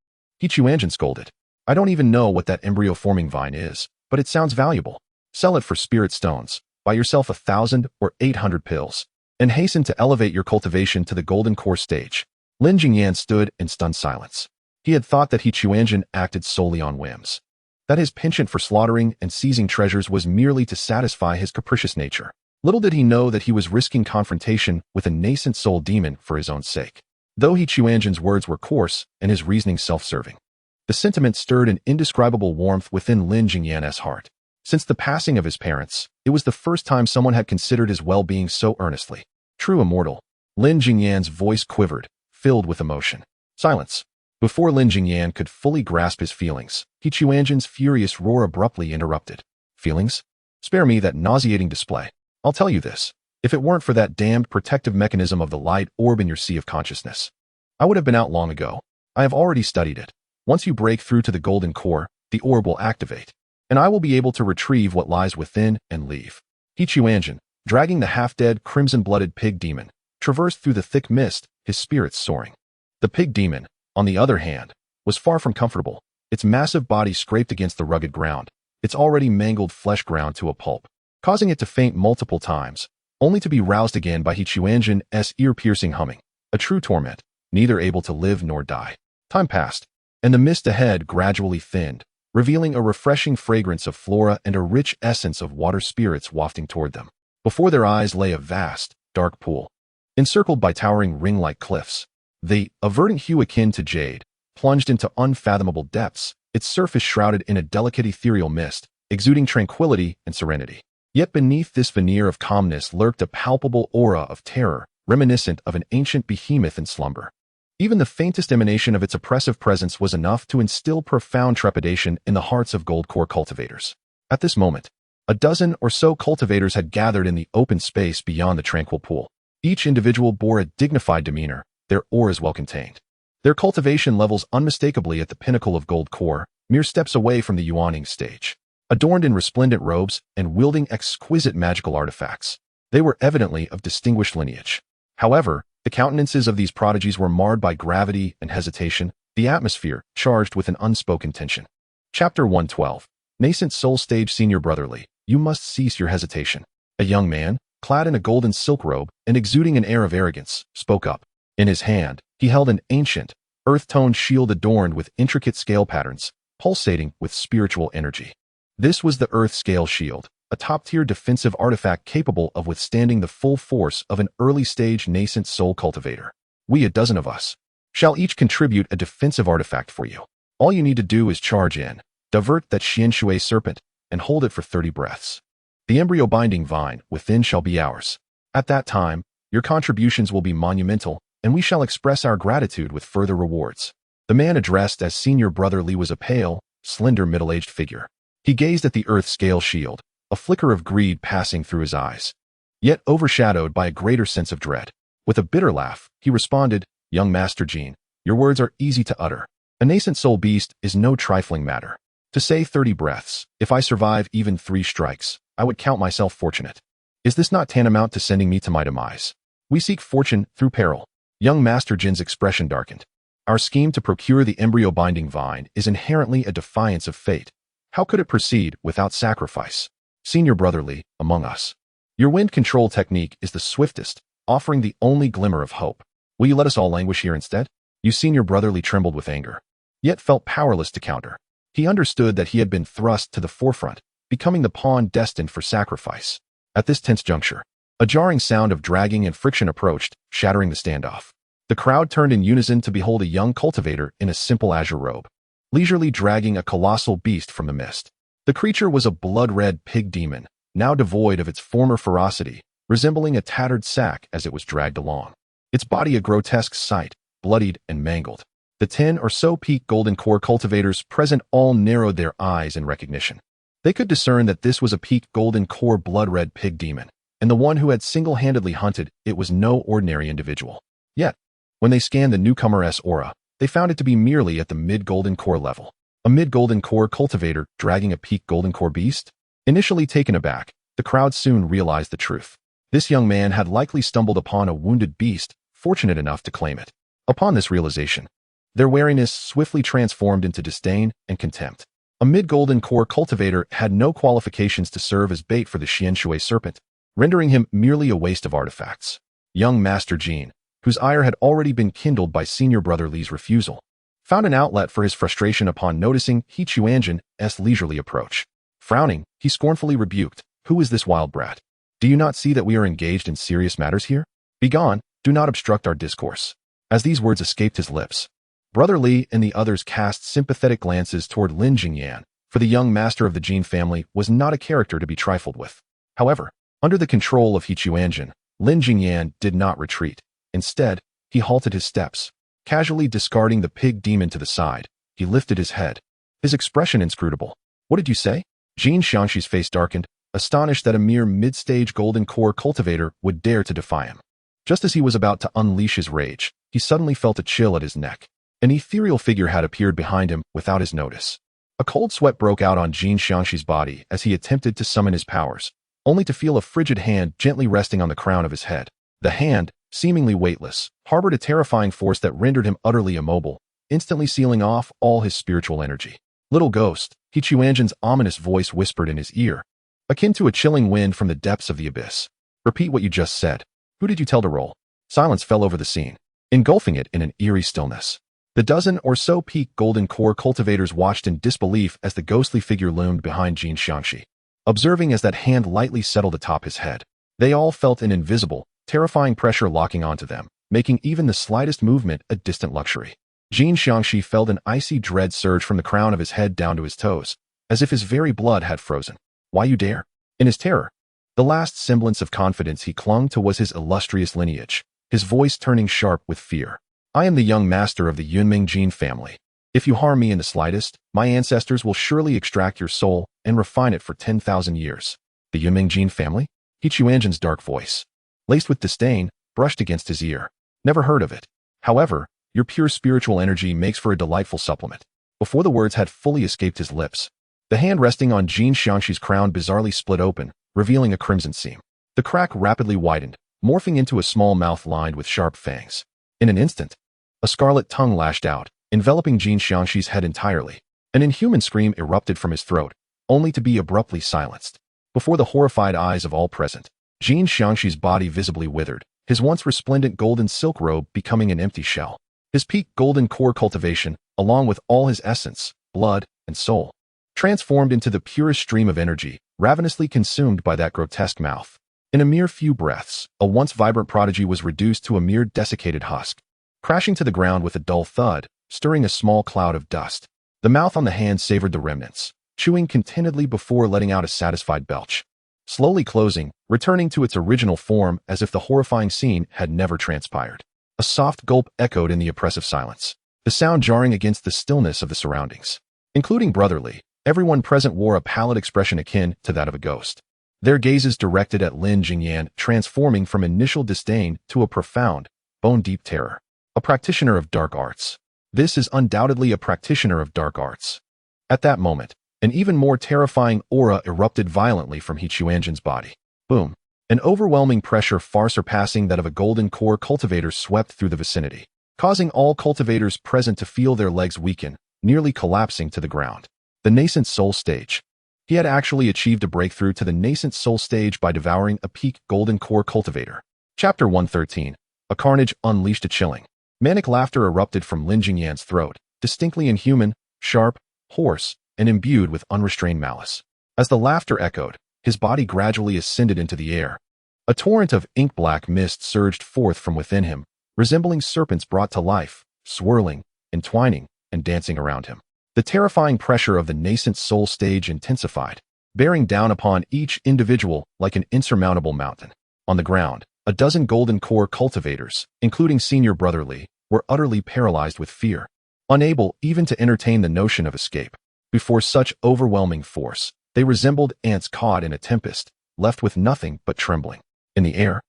Quanzhen scolded. I don't even know what that embryo-forming vine is, but it sounds valuable. Sell it for spirit stones. Buy yourself 1,000 or 800 pills, and hasten to elevate your cultivation to the golden core stage. Lin Jingyan stood in stunned silence. He had thought that Quanzhen acted solely on whims, that his penchant for slaughtering and seizing treasures was merely to satisfy his capricious nature. Little did he know that he was risking confrontation with a nascent soul demon for his own sake. Though Quanzhen's words were coarse and his reasoning self-serving, the sentiment stirred an indescribable warmth within Lin Jingyan's heart. Since the passing of his parents, it was the first time someone had considered his well-being so earnestly. True Immortal. Lin Jingyan's voice quivered, filled with emotion. Silence. Before Lin Jingyan could fully grasp his feelings, He Chuanjin's furious roar abruptly interrupted. Feelings? Spare me that nauseating display. I'll tell you this. If it weren't for that damned protective mechanism of the light orb in your sea of consciousness, I would have been out long ago. I have already studied it. Once you break through to the golden core, the orb will activate, and I will be able to retrieve what lies within and leave. He Chuanjin, dragging the half-dead, crimson-blooded pig demon, traversed through the thick mist, his spirits soaring. The pig demon, on the other hand, was far from comfortable. Its massive body scraped against the rugged ground, its already mangled flesh ground to a pulp, causing it to faint multiple times, only to be roused again by He Chuanjin's ear-piercing humming. A true torment, neither able to live nor die. Time passed, and the mist ahead gradually thinned, revealing a refreshing fragrance of flora and a rich essence of water spirits wafting toward them. Before their eyes lay a vast, dark pool, encircled by towering ring-like cliffs. The verdant hue akin to jade plunged into unfathomable depths, its surface shrouded in a delicate ethereal mist, exuding tranquility and serenity. Yet beneath this veneer of calmness lurked a palpable aura of terror, reminiscent of an ancient behemoth in slumber. Even the faintest emanation of its oppressive presence was enough to instill profound trepidation in the hearts of gold core cultivators. At this moment, a dozen or so cultivators had gathered in the open space beyond the tranquil pool. Each individual bore a dignified demeanor, their auras well contained. Their cultivation levels unmistakably at the pinnacle of gold core, mere steps away from the yuaning stage. Adorned in resplendent robes and wielding exquisite magical artifacts, they were evidently of distinguished lineage. However, the countenances of these prodigies were marred by gravity and hesitation, the atmosphere charged with an unspoken tension. Chapter 112. Nascent Soul Stage Senior Brotherly, you must cease your hesitation. A young man, clad in a golden silk robe and exuding an air of arrogance, spoke up. In his hand, he held an ancient, earth-toned shield adorned with intricate scale patterns, pulsating with spiritual energy. This was the Earth Scale Shield, a top-tier defensive artifact capable of withstanding the full force of an early-stage nascent soul cultivator. We, a dozen of us, shall each contribute a defensive artifact for you. All you need to do is charge in, divert that Xianshui serpent, and hold it for 30 breaths. The embryo-binding vine within shall be ours. At that time, your contributions will be monumental, and we shall express our gratitude with further rewards. The man addressed as Senior Brotherly was a pale, slender middle-aged figure. He gazed at the Earth Scale Shield, a flicker of greed passing through his eyes, yet overshadowed by a greater sense of dread. With a bitter laugh, he responded, Young Master Jean, your words are easy to utter. A nascent soul beast is no trifling matter. To say 30 breaths, if I survive even 3 strikes, I would count myself fortunate. Is this not tantamount to sending me to my demise? We seek fortune through peril. Young Master Jin's expression darkened. Our scheme to procure the embryo-binding vine is inherently a defiance of fate. How could it proceed without sacrifice? Senior Brotherly, among us, your wind control technique is the swiftest, offering the only glimmer of hope. Will you let us all languish here instead? You Senior Brotherly trembled with anger, yet felt powerless to counter. He understood that he had been thrust to the forefront, becoming the pawn destined for sacrifice. At this tense juncture, a jarring sound of dragging and friction approached, shattering the standoff. The crowd turned in unison to behold a young cultivator in a simple azure robe, leisurely dragging a colossal beast from the mist. The creature was a blood-red pig demon, now devoid of its former ferocity, resembling a tattered sack as it was dragged along. Its body a grotesque sight, bloodied and mangled. The 10 or so peak golden core cultivators present all narrowed their eyes in recognition. They could discern that this was a peak golden core blood-red pig demon, and the one who had single-handedly hunted it was no ordinary individual. Yet, when they scanned the newcomer's aura, they found it to be merely at the mid-golden core level. A mid-golden core cultivator dragging a peak golden core beast? Initially taken aback, the crowd soon realized the truth. This young man had likely stumbled upon a wounded beast, fortunate enough to claim it. Upon this realization, their wariness swiftly transformed into disdain and contempt. A mid-golden core cultivator had no qualifications to serve as bait for the Xianshui serpent, rendering him merely a waste of artifacts. Young Master Jean, whose ire had already been kindled by Senior Brotherly's refusal, found an outlet for his frustration upon noticing He Chuanjin's leisurely approach. Frowning, he scornfully rebuked, Who is this wild brat? Do you not see that we are engaged in serious matters here? Begone, do not obstruct our discourse. As these words escaped his lips, Brother Li and the others cast sympathetic glances toward Lin Jingyan, for the young master of the Jin family was not a character to be trifled with. However, under the control of He Chuanjin, Lin Jingyan did not retreat. Instead, he halted his steps, Casually discarding the pig demon to the side, he lifted his head, his expression inscrutable. "What did you say?" Jin Xiangxi's face darkened, astonished that a mere mid-stage golden core cultivator would dare to defy him. Just as he was about to unleash his rage, he suddenly felt a chill at his neck. An ethereal figure had appeared behind him without his notice. A cold sweat broke out on Jin Xiangxi's body as he attempted to summon his powers, only to feel a frigid hand gently resting on the crown of his head. The hand, seemingly weightless, harbored a terrifying force that rendered him utterly immobile, instantly sealing off all his spiritual energy. "Little ghost," Qiquanzhen's ominous voice whispered in his ear, akin to a chilling wind from the depths of the abyss. "Repeat what you just said. Who did you tell to roll?" Silence fell over the scene, engulfing it in an eerie stillness. The dozen or so peak golden core cultivators watched in disbelief as the ghostly figure loomed behind Jin Xiangxi. Observing as that hand lightly settled atop his head, they all felt an invisible, terrifying pressure locking onto them, making even the slightest movement a distant luxury. Jin Xiangxi felt an icy dread surge from the crown of his head down to his toes, as if his very blood had frozen. "Why you dare?" In his terror, the last semblance of confidence he clung to was his illustrious lineage, his voice turning sharp with fear. "I am the young master of the Yunming Jin family. If you harm me in the slightest, my ancestors will surely extract your soul and refine it for 10,000 years. "The Yunming Jin family?" Qiquanzhen's dark voice, laced with disdain, brushed against his ear. "Never heard of it. However, your pure spiritual energy makes for a delightful supplement." Before the words had fully escaped his lips, the hand resting on Jin Xiangxi's crown bizarrely split open, revealing a crimson seam. The crack rapidly widened, morphing into a small mouth lined with sharp fangs. In an instant, a scarlet tongue lashed out, enveloping Jin Xiangxi's head entirely. An inhuman scream erupted from his throat, only to be abruptly silenced. Before the horrified eyes of all present, Jin Xiangxi's body visibly withered, his once resplendent golden silk robe becoming an empty shell. His peak golden core cultivation, along with all his essence, blood, and soul, transformed into the purest stream of energy, ravenously consumed by that grotesque mouth. In a mere few breaths, a once vibrant prodigy was reduced to a mere desiccated husk, crashing to the ground with a dull thud, stirring a small cloud of dust. The mouth on the hand savored the remnants, chewing contentedly before letting out a satisfied belch, slowly closing, returning to its original form as if the horrifying scene had never transpired. A soft gulp echoed in the oppressive silence, the sound jarring against the stillness of the surroundings. Including Brotherly, everyone present wore a pallid expression akin to that of a ghost. Their gazes directed at Lin Jingyan, transforming from initial disdain to a profound, bone-deep terror. A practitioner of dark arts. This is undoubtedly a practitioner of dark arts. At that moment, an even more terrifying aura erupted violently from Qiquanzhen's body. Boom. An overwhelming pressure far surpassing that of a golden core cultivator swept through the vicinity, causing all cultivators present to feel their legs weaken, nearly collapsing to the ground. The nascent soul stage. He had actually achieved a breakthrough to the nascent soul stage by devouring a peak golden core cultivator. Chapter 113. A carnage unleashed a chilling. Manic laughter erupted from Lin Jingyan's throat, distinctly inhuman, sharp, hoarse, and imbued with unrestrained malice. As the laughter echoed, his body gradually ascended into the air. A torrent of ink-black mist surged forth from within him, resembling serpents brought to life, swirling, entwining, and dancing around him. The terrifying pressure of the nascent soul stage intensified, bearing down upon each individual like an insurmountable mountain. On the ground, a dozen golden core cultivators, including senior Brotherly, were utterly paralyzed with fear, unable even to entertain the notion of escape. Before such overwhelming force, they resembled ants caught in a tempest, left with nothing but trembling. In the air,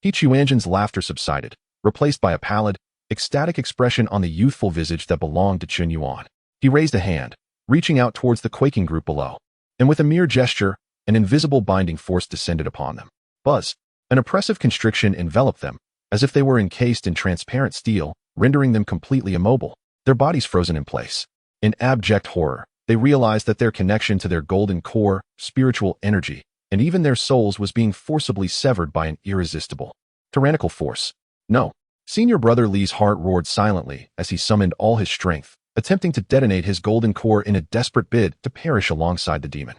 Qiquanzhen's laughter subsided, replaced by a pallid, ecstatic expression on the youthful visage that belonged to Chun Yuan. He raised a hand, reaching out towards the quaking group below, and with a mere gesture, an invisible binding force descended upon them. Buzz. An oppressive constriction enveloped them, as if they were encased in transparent steel, rendering them completely immobile, their bodies frozen in place. In abject horror, they realized that their connection to their golden core, spiritual energy, and even their souls was being forcibly severed by an irresistible, tyrannical force. No. Senior Brother Li's heart roared silently as he summoned all his strength, attempting to detonate his golden core in a desperate bid to perish alongside the demon.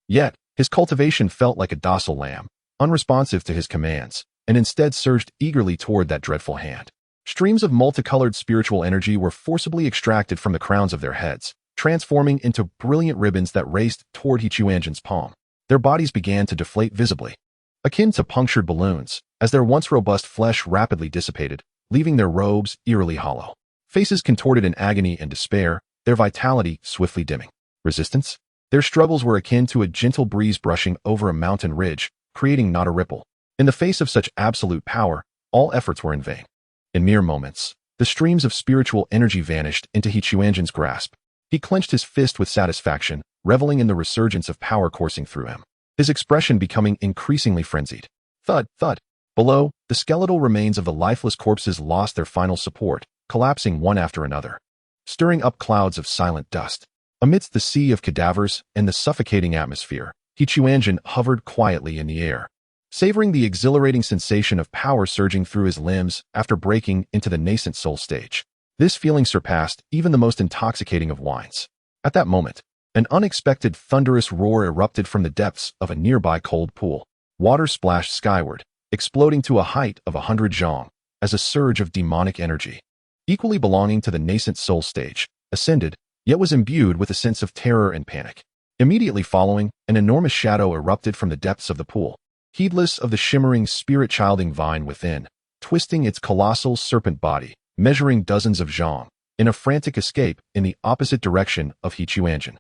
Yet, his cultivation felt like a docile lamb, unresponsive to his commands, and instead surged eagerly toward that dreadful hand. Streams of multicolored spiritual energy were forcibly extracted from the crowns of their heads, transforming into brilliant ribbons that raced toward Qiquanzhen's palm. Their bodies began to deflate visibly, akin to punctured balloons, as their once robust flesh rapidly dissipated, leaving their robes eerily hollow. faces contorted in agony and despair, their vitality swiftly dimming. Resistance? Their struggles were akin to a gentle breeze brushing over a mountain ridge, creating not a ripple. In the face of such absolute power, all efforts were in vain. In mere moments, the streams of spiritual energy vanished into He Chuanjin's grasp. He clenched his fist with satisfaction, reveling in the resurgence of power coursing through him, his expression becoming increasingly frenzied. Thud, thud. Below, the skeletal remains of the lifeless corpses lost their final support, collapsing one after another, stirring up clouds of silent dust. Amidst the sea of cadavers and the suffocating atmosphere, He Chuanjin hovered quietly in the air, savoring the exhilarating sensation of power surging through his limbs after breaking into the nascent soul stage. This feeling surpassed even the most intoxicating of wines. At that moment, an unexpected thunderous roar erupted from the depths of a nearby cold pool. Water splashed skyward, exploding to a height of 100 zhong, as a surge of demonic energy, equally belonging to the nascent soul stage, ascended, yet was imbued with a sense of terror and panic. Immediately following, an enormous shadow erupted from the depths of the pool, heedless of the shimmering spirit-childing vine within, twisting its colossal serpent body, measuring dozens of zhong, in a frantic escape in the opposite direction of He Chuanjin.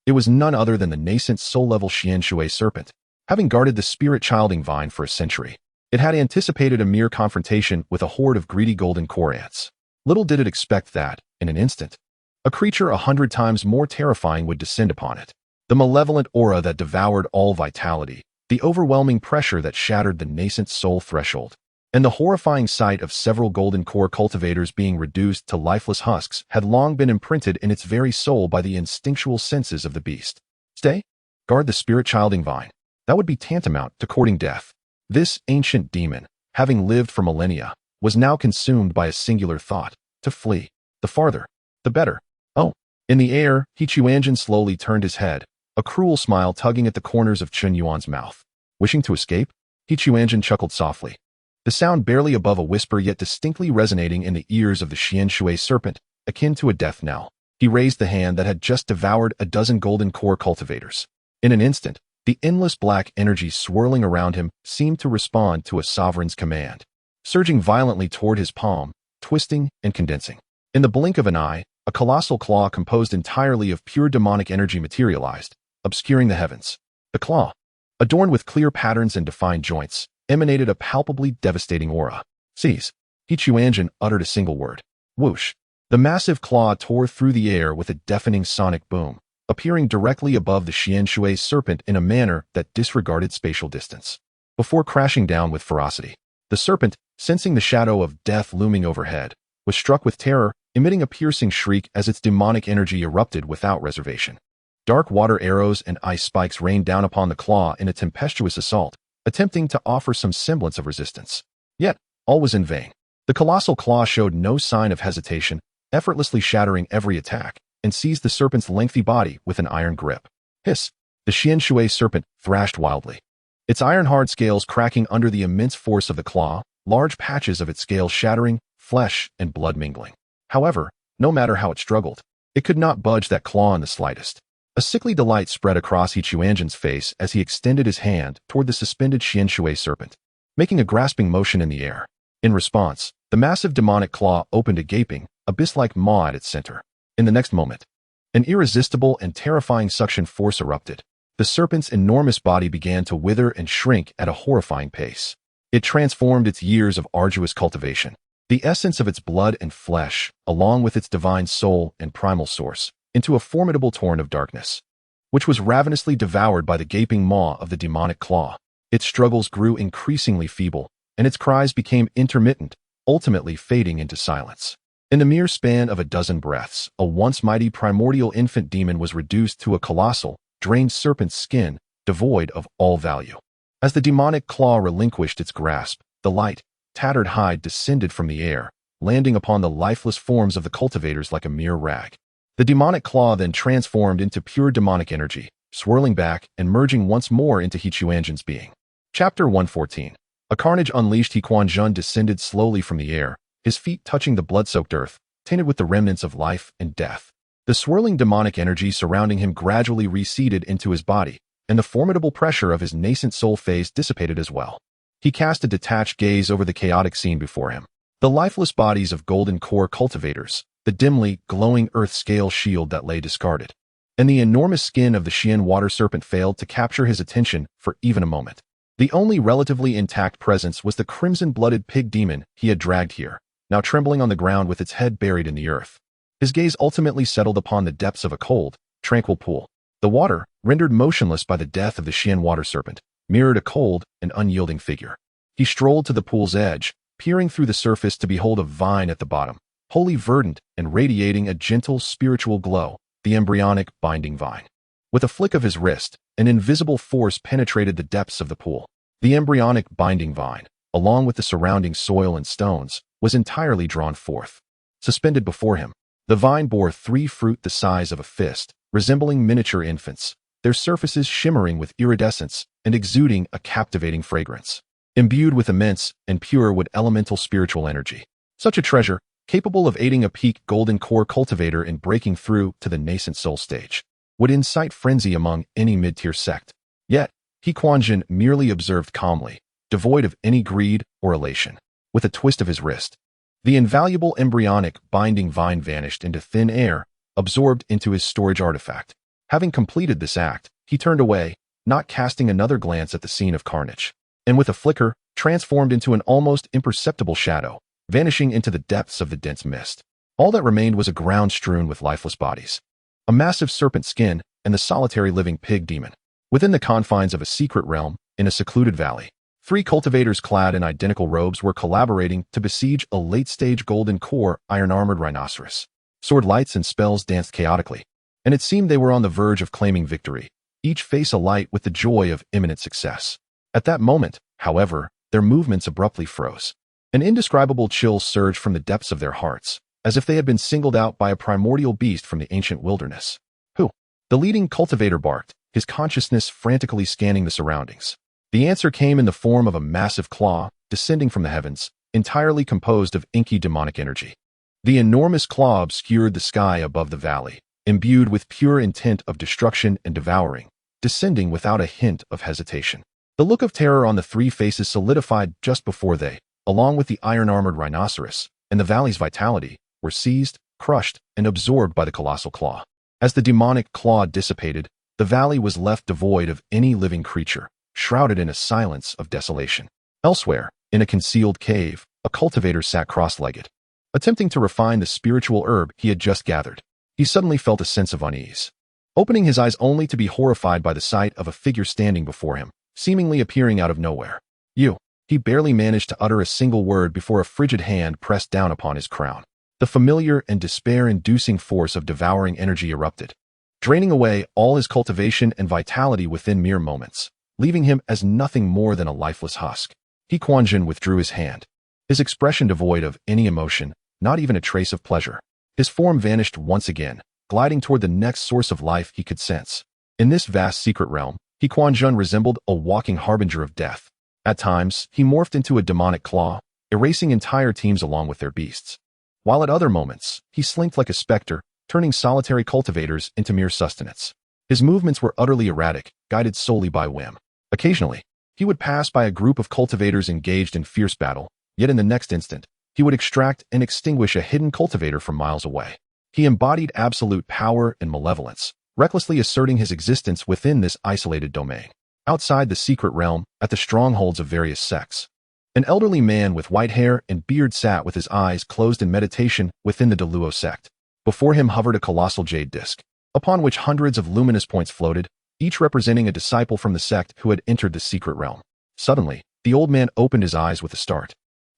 It was none other than the nascent soul-level Xian Shui serpent. Having guarded the spirit-childing vine for a century, it had anticipated a mere confrontation with a horde of greedy golden core ants. Little did it expect that, in an instant, a creature 100 times more terrifying would descend upon it. The malevolent aura that devoured all vitality, the overwhelming pressure that shattered the nascent soul threshold, and the horrifying sight of several golden core cultivators being reduced to lifeless husks had long been imprinted in its very soul by the instinctual senses of the beast. Stay? Guard the spirit-childing vine. That would be tantamount to courting death. This ancient demon, having lived for millennia, was now consumed by a singular thought: to flee. The farther, the better. Oh. In the air, He Chuanjin slowly turned his head, a cruel smile tugging at the corners of Chun Yuan's mouth. Wishing to escape? He Chuanjin chuckled softly, the sound barely above a whisper yet distinctly resonating in the ears of the Xian Shui serpent, akin to a death knell. He raised the hand that had just devoured a dozen golden core cultivators. In an instant, the endless black energy swirling around him seemed to respond to a sovereign's command, surging violently toward his palm, twisting and condensing. In the blink of an eye, a colossal claw composed entirely of pure demonic energy materialized, obscuring the heavens. The claw, adorned with clear patterns and defined joints, emanated a palpably devastating aura. Seize. He Chuanjin uttered a single word. Whoosh. The massive claw tore through the air with a deafening sonic boom, appearing directly above the Xian Shui serpent in a manner that disregarded spatial distance. Before crashing down with ferocity, the serpent, sensing the shadow of death looming overhead, was struck with terror, emitting a piercing shriek as its demonic energy erupted without reservation. Dark water arrows and ice spikes rained down upon the claw in a tempestuous assault, attempting to offer some semblance of resistance. Yet, all was in vain. The colossal claw showed no sign of hesitation, effortlessly shattering every attack, and seized the serpent's lengthy body with an iron grip. Hiss! The Xian Shui serpent thrashed wildly, its iron-hard scales cracking under the immense force of the claw, large patches of its scales shattering, flesh and blood mingling. However, no matter how it struggled, it could not budge that claw in the slightest. A sickly delight spread across He Chuanjin's face as he extended his hand toward the suspended Xian Shui serpent, making a grasping motion in the air. In response, the massive demonic claw opened a gaping, abyss-like maw at its center. In the next moment, an irresistible and terrifying suction force erupted. The serpent's enormous body began to wither and shrink at a horrifying pace. It transformed its years of arduous cultivation, the essence of its blood and flesh, along with its divine soul and primal source, into a formidable torrent of darkness, which was ravenously devoured by the gaping maw of the demonic claw. Its struggles grew increasingly feeble, and its cries became intermittent, ultimately fading into silence. In the mere span of a dozen breaths, a once mighty primordial infant demon was reduced to a colossal, drained serpent's skin, devoid of all value. As the demonic claw relinquished its grasp, the light, tattered hide descended from the air, landing upon the lifeless forms of the cultivators like a mere rag. The demonic claw then transformed into pure demonic energy, swirling back and merging once more into He Chuanjin's being. Chapter 114. A carnage unleashed. He Quanzhen descended slowly from the air, his feet touching the blood-soaked earth, tainted with the remnants of life and death. The swirling demonic energy surrounding him gradually receded into his body, and the formidable pressure of his nascent soul phase dissipated as well. He cast a detached gaze over the chaotic scene before him. The lifeless bodies of golden core cultivators, the dimly glowing earth-scale shield that lay discarded. And the enormous skin of the Xian water serpent failed to capture his attention for even a moment. The only relatively intact presence was the crimson-blooded pig demon he had dragged here, now trembling on the ground with its head buried in the earth. His gaze ultimately settled upon the depths of a cold, tranquil pool. The water, rendered motionless by the death of the Xian water serpent, mirrored a cold and unyielding figure. He strolled to the pool's edge, peering through the surface to behold a vine at the bottom, wholly verdant and radiating a gentle spiritual glow, the embryonic binding vine. With a flick of his wrist, an invisible force penetrated the depths of the pool. The embryonic binding vine, along with the surrounding soil and stones, was entirely drawn forth. Suspended before him, the vine bore 3 fruit the size of a fist, resembling miniature infants, their surfaces shimmering with iridescence and exuding a captivating fragrance. Imbued with immense and pure wood elemental spiritual energy. Such a treasure, capable of aiding a peak golden core cultivator in breaking through to the nascent soul stage, would incite frenzy among any mid-tier sect. Yet, Quanzhen merely observed calmly, devoid of any greed or elation. With a twist of his wrist, the invaluable embryonic binding vine vanished into thin air, absorbed into his storage artifact. Having completed this act, he turned away, not casting another glance at the scene of carnage, and with a flicker, transformed into an almost imperceptible shadow, vanishing into the depths of the dense mist. All that remained was a ground strewn with lifeless bodies, a massive serpent skin, and the solitary living pig demon. Within the confines of a secret realm, in a secluded valley, 3 cultivators clad in identical robes were collaborating to besiege a late-stage golden core iron-armored rhinoceros. Sword lights and spells danced chaotically, and it seemed they were on the verge of claiming victory, each face alight with the joy of imminent success. At that moment, however, their movements abruptly froze. An indescribable chill surged from the depths of their hearts, as if they had been singled out by a primordial beast from the ancient wilderness. Who? The leading cultivator barked, his consciousness frantically scanning the surroundings. The answer came in the form of a massive claw, descending from the heavens, entirely composed of inky demonic energy. The enormous claw obscured the sky above the valley, imbued with pure intent of destruction and devouring, descending without a hint of hesitation. The look of terror on the 3 faces solidified just before they, along with the iron-armored rhinoceros, and the valley's vitality, were seized, crushed, and absorbed by the colossal claw. As the demonic claw dissipated, the valley was left devoid of any living creature, shrouded in a silence of desolation. Elsewhere, in a concealed cave, a cultivator sat cross-legged, attempting to refine the spiritual herb he had just gathered. He suddenly felt a sense of unease, opening his eyes only to be horrified by the sight of a figure standing before him, seemingly appearing out of nowhere. "You." He barely managed to utter a single word before a frigid hand pressed down upon his crown. The familiar and despair-inducing force of devouring energy erupted, draining away all his cultivation and vitality within mere moments, leaving him as nothing more than a lifeless husk. Quanzhen withdrew his hand, his expression devoid of any emotion, not even a trace of pleasure. His form vanished once again, gliding toward the next source of life he could sense. In this vast secret realm, Quanzhen resembled a walking harbinger of death. At times, he morphed into a demonic claw, erasing entire teams along with their beasts. While at other moments, he slinked like a specter, turning solitary cultivators into mere sustenance. His movements were utterly erratic, guided solely by whim. Occasionally, he would pass by a group of cultivators engaged in fierce battle, yet in the next instant, he would extract and extinguish a hidden cultivator from miles away. He embodied absolute power and malevolence, recklessly asserting his existence within this isolated domain. Outside the secret realm, at the strongholds of various sects, an elderly man with white hair and beard sat with his eyes closed in meditation within the Deluo sect. Before him hovered a colossal jade disc, upon which hundreds of luminous points floated, each representing a disciple from the sect who had entered the secret realm. Suddenly, the old man opened his eyes with a start,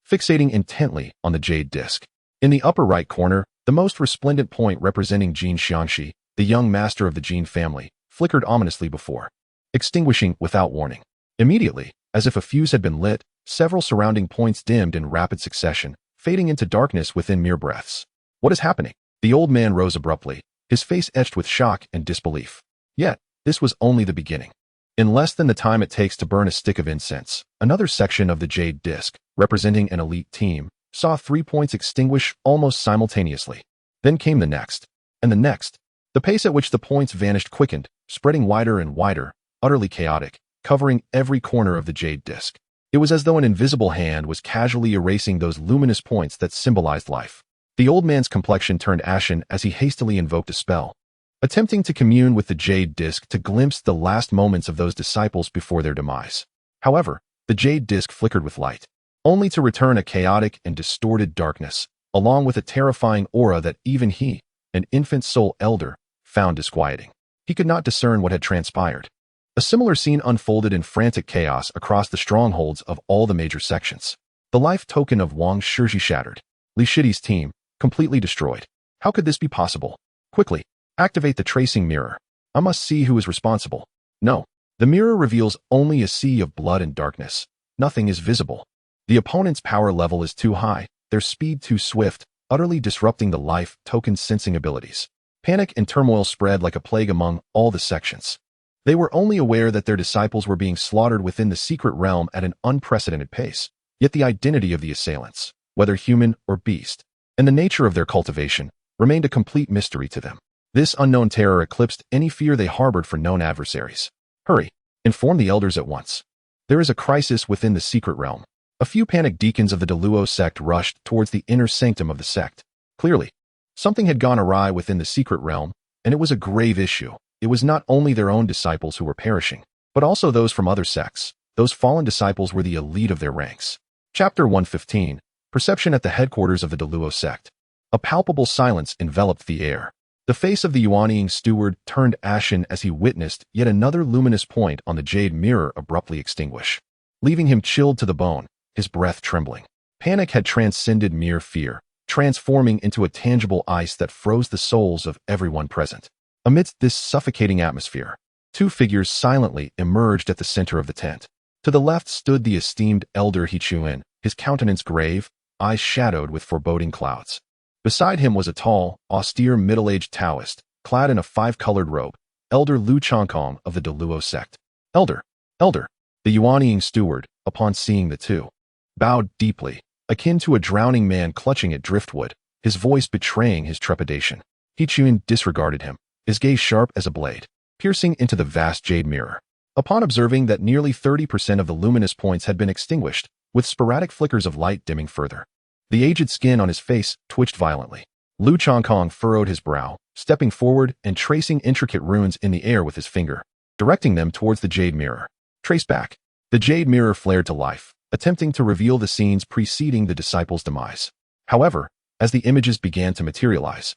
fixating intently on the jade disc. In the upper right corner, the most resplendent point representing Jin Xiangxi, the young master of the Jin family, flickered ominously before, extinguishing without warning. Immediately, as if a fuse had been lit, several surrounding points dimmed in rapid succession, fading into darkness within mere breaths. "What is happening?" The old man rose abruptly, his face etched with shock and disbelief. Yet, this was only the beginning. In less than the time it takes to burn a stick of incense, another section of the jade disc, representing an elite team, saw 3 points extinguish almost simultaneously. Then came the next, and the next. The pace at which the points vanished quickened, spreading wider and wider, utterly chaotic, covering every corner of the jade disc. It was as though an invisible hand was casually erasing those luminous points that symbolized life. The old man's complexion turned ashen as he hastily invoked a spell, attempting to commune with the jade disc to glimpse the last moments of those disciples before their demise. However, the jade disc flickered with light, only to return a chaotic and distorted darkness, along with a terrifying aura that even he, an infant soul elder, found disquieting. He could not discern what had transpired. A similar scene unfolded in frantic chaos across the strongholds of all the major sections. The life token of Wang Shizhi shattered. Li Shidi's team, completely destroyed. How could this be possible? Quickly, activate the tracing mirror. I must see who is responsible. No. The mirror reveals only a sea of blood and darkness. Nothing is visible. The opponent's power level is too high, their speed too swift, utterly disrupting the life token's sensing abilities. Panic and turmoil spread like a plague among all the sections. They were only aware that their disciples were being slaughtered within the secret realm at an unprecedented pace, yet the identity of the assailants, whether human or beast, and the nature of their cultivation, remained a complete mystery to them. This unknown terror eclipsed any fear they harbored for known adversaries. Hurry, inform the elders at once. There is a crisis within the secret realm. A few panicked deacons of the Deluo sect rushed towards the inner sanctum of the sect. Clearly, something had gone awry within the secret realm, and it was a grave issue. It was not only their own disciples who were perishing, but also those from other sects. Those fallen disciples were the elite of their ranks. Chapter 115, Perception at the headquarters of the Deluo sect. A palpable silence enveloped the air. The face of the Yuanying steward turned ashen as he witnessed yet another luminous point on the jade mirror abruptly extinguish, leaving him chilled to the bone, his breath trembling. Panic had transcended mere fear, transforming into a tangible ice that froze the souls of everyone present. Amidst this suffocating atmosphere, two figures silently emerged at the center of the tent. To the left stood the esteemed elder He Chuan, his countenance grave, eyes shadowed with foreboding clouds. Beside him was a tall, austere middle-aged Taoist, clad in a five-colored robe, Elder Lu Changkong of the Deluo sect. Elder! The Yuanying steward, upon seeing the two, bowed deeply, akin to a drowning man clutching at driftwood, his voice betraying his trepidation. He Chuan disregarded him, his gaze sharp as a blade, piercing into the vast jade mirror. Upon observing that nearly 30% of the luminous points had been extinguished, with sporadic flickers of light dimming further, the aged skin on his face twitched violently. Lu Changkong furrowed his brow, stepping forward and tracing intricate runes in the air with his finger, directing them towards the jade mirror. Trace back. The jade mirror flared to life, attempting to reveal the scenes preceding the disciples' demise. However, as the images began to materialize,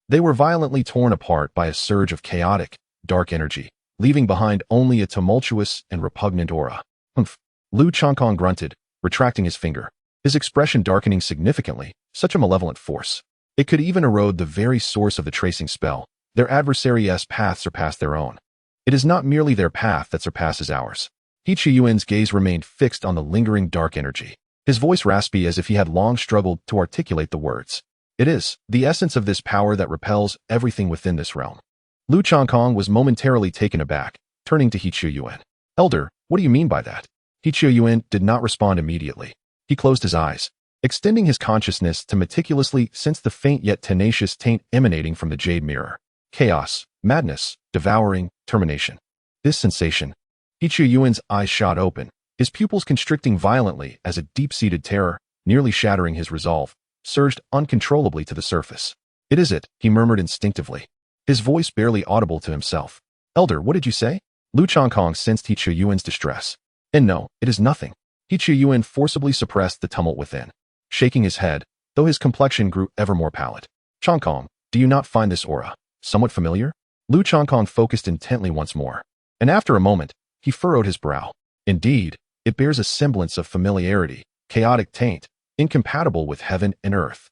they were violently torn apart by a surge of chaotic, dark energy, leaving behind only a tumultuous and repugnant aura. Humph! Lu Changkong grunted, retracting his finger, his expression darkening significantly. Such a malevolent force. It could even erode the very source of the tracing spell. Their adversary's path surpassed their own. It is not merely their path that surpasses ours. He Chuan's gaze remained fixed on the lingering dark energy, his voice raspy as if he had long struggled to articulate the words. It is the essence of this power that repels everything within this realm. Lu Changkong was momentarily taken aback, turning to He Chuan. Elder, what do you mean by that? He Chuan did not respond immediately. He closed his eyes, extending his consciousness to meticulously sense the faint yet tenacious taint emanating from the jade mirror. Chaos, madness, devouring, termination. This sensation. He Chuan's eyes shot open, his pupils constricting violently as a deep-seated terror, nearly shattering his resolve, surged uncontrollably to the surface. It is it, he murmured instinctively, his voice barely audible to himself. Elder, what did you say? Lu Changkong sensed He Chuan's distress. And no, it is nothing. He Chuan forcibly suppressed the tumult within, shaking his head, though his complexion grew ever more pallid. Changkong, do you not find this aura somewhat familiar? Lu Changkong focused intently once more, and after a moment, he furrowed his brow. Indeed, it bears a semblance of familiarity, chaotic taint, incompatible with heaven and earth,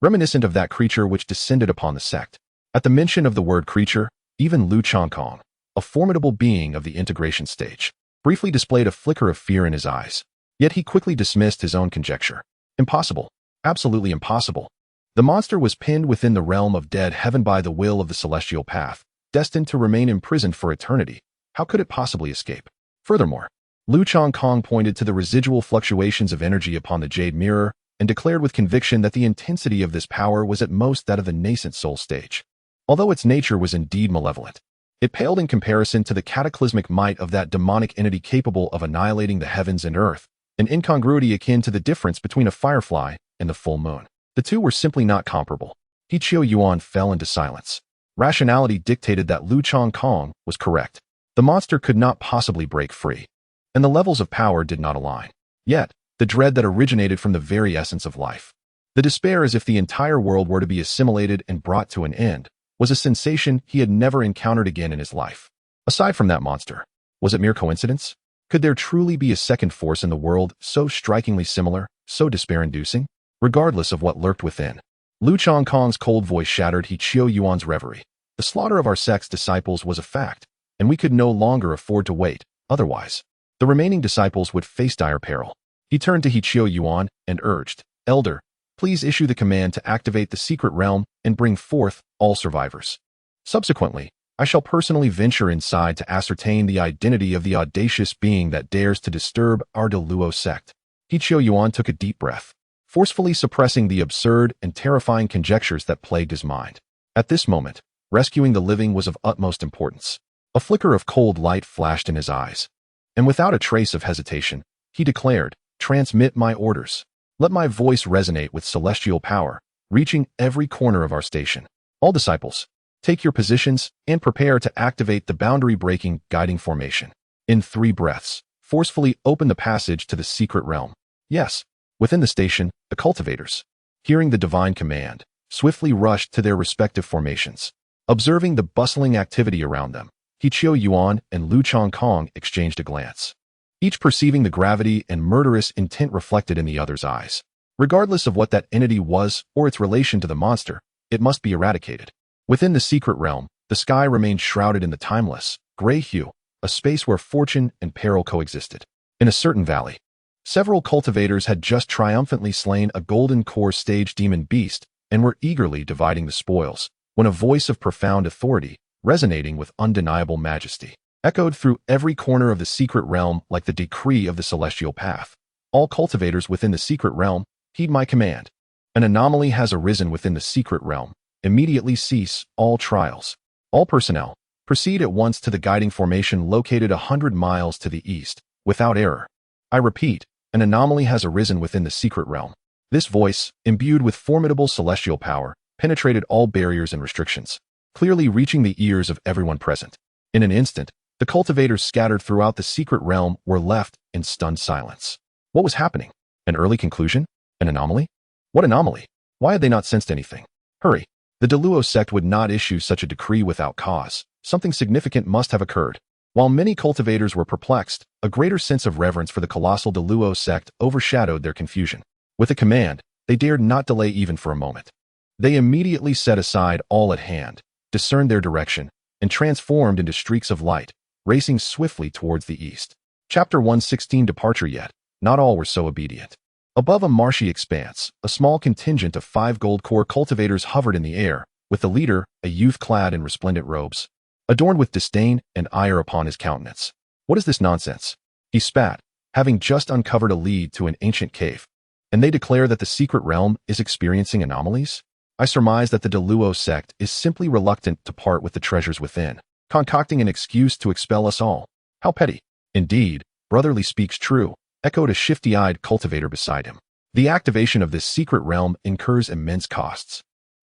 reminiscent of that creature which descended upon the sect. At the mention of the word creature, even Lu Changkong, a formidable being of the integration stage, briefly displayed a flicker of fear in his eyes. Yet he quickly dismissed his own conjecture. Impossible. Absolutely impossible. The monster was pinned within the realm of dead heaven by the will of the celestial path, destined to remain imprisoned for eternity. How could it possibly escape? Furthermore, Lu Changkong pointed to the residual fluctuations of energy upon the jade mirror and declared with conviction that the intensity of this power was at most that of the nascent soul stage. Although its nature was indeed malevolent, it paled in comparison to the cataclysmic might of that demonic entity capable of annihilating the heavens and earth, an incongruity akin to the difference between a firefly and the full moon. The two were simply not comparable. Qiqiu Yuan fell into silence. Rationality dictated that Lu Chongkong was correct. The monster could not possibly break free, and the levels of power did not align. Yet, the dread that originated from the very essence of life, the despair as if the entire world were to be assimilated and brought to an end, was a sensation he had never encountered again in his life. Aside from that monster, was it mere coincidence? Could there truly be a second force in the world so strikingly similar, so despair-inducing? Regardless of what lurked within, Lu Chongkong's cold voice shattered Qiqiu Yuan's reverie. The slaughter of our sect's disciples was a fact, and we could no longer afford to wait. Otherwise, the remaining disciples would face dire peril. He turned to Qiqiu Yuan and urged, "Elder, please issue the command to activate the secret realm and bring forth all survivors. Subsequently, I shall personally venture inside to ascertain the identity of the audacious being that dares to disturb our Deluo sect." Qiqiu Yuan took a deep breath, forcefully suppressing the absurd and terrifying conjectures that plagued his mind. At this moment, rescuing the living was of utmost importance. A flicker of cold light flashed in his eyes, and without a trace of hesitation, he declared, "Transmit my orders. Let my voice resonate with celestial power, reaching every corner of our station. All disciples, take your positions and prepare to activate the boundary-breaking guiding formation. In 3 breaths, forcefully open the passage to the secret realm." Yes, within the station, the cultivators, hearing the divine command, swiftly rushed to their respective formations. Observing the bustling activity around them, Qiqiu Yuan and Lu Chongkong exchanged a glance, each perceiving the gravity and murderous intent reflected in the other's eyes. Regardless of what that entity was or its relation to the monster, it must be eradicated. Within the secret realm, the sky remained shrouded in the timeless, gray hue, a space where fortune and peril coexisted. In a certain valley, several cultivators had just triumphantly slain a golden core stage demon beast and were eagerly dividing the spoils, when a voice of profound authority, resonating with undeniable majesty, echoed through every corner of the secret realm like the decree of the celestial path. "All cultivators within the secret realm, heed my command. An anomaly has arisen within the secret realm. Immediately cease all trials. All personnel, proceed at once to the guiding formation located 100 miles to the east, without error. I repeat, an anomaly has arisen within the secret realm." This voice, imbued with formidable celestial power, penetrated all barriers and restrictions, clearly reaching the ears of everyone present. In an instant, the cultivators scattered throughout the secret realm were left in stunned silence. What was happening? An early conclusion? An anomaly? What anomaly? Why had they not sensed anything? Hurry! The Deluo sect would not issue such a decree without cause. Something significant must have occurred. While many cultivators were perplexed, a greater sense of reverence for the colossal Deluo sect overshadowed their confusion. With a command, they dared not delay even for a moment. They immediately set aside all at hand, discerned their direction, and transformed into streaks of light, racing swiftly towards the east. Chapter 116. Departure. Yet, not all were so obedient. Above a marshy expanse, a small contingent of 5 gold core cultivators hovered in the air, with the leader, a youth clad in resplendent robes, adorned with disdain and ire upon his countenance. "What is this nonsense?" he spat, having just uncovered a lead to an ancient cave. "And they declare that the secret realm is experiencing anomalies? I surmise that the Deluo sect is simply reluctant to part with the treasures within, concocting an excuse to expel us all. How petty." "Indeed, brotherly speaks true," echoed a shifty-eyed cultivator beside him. "The activation of this secret realm incurs immense costs.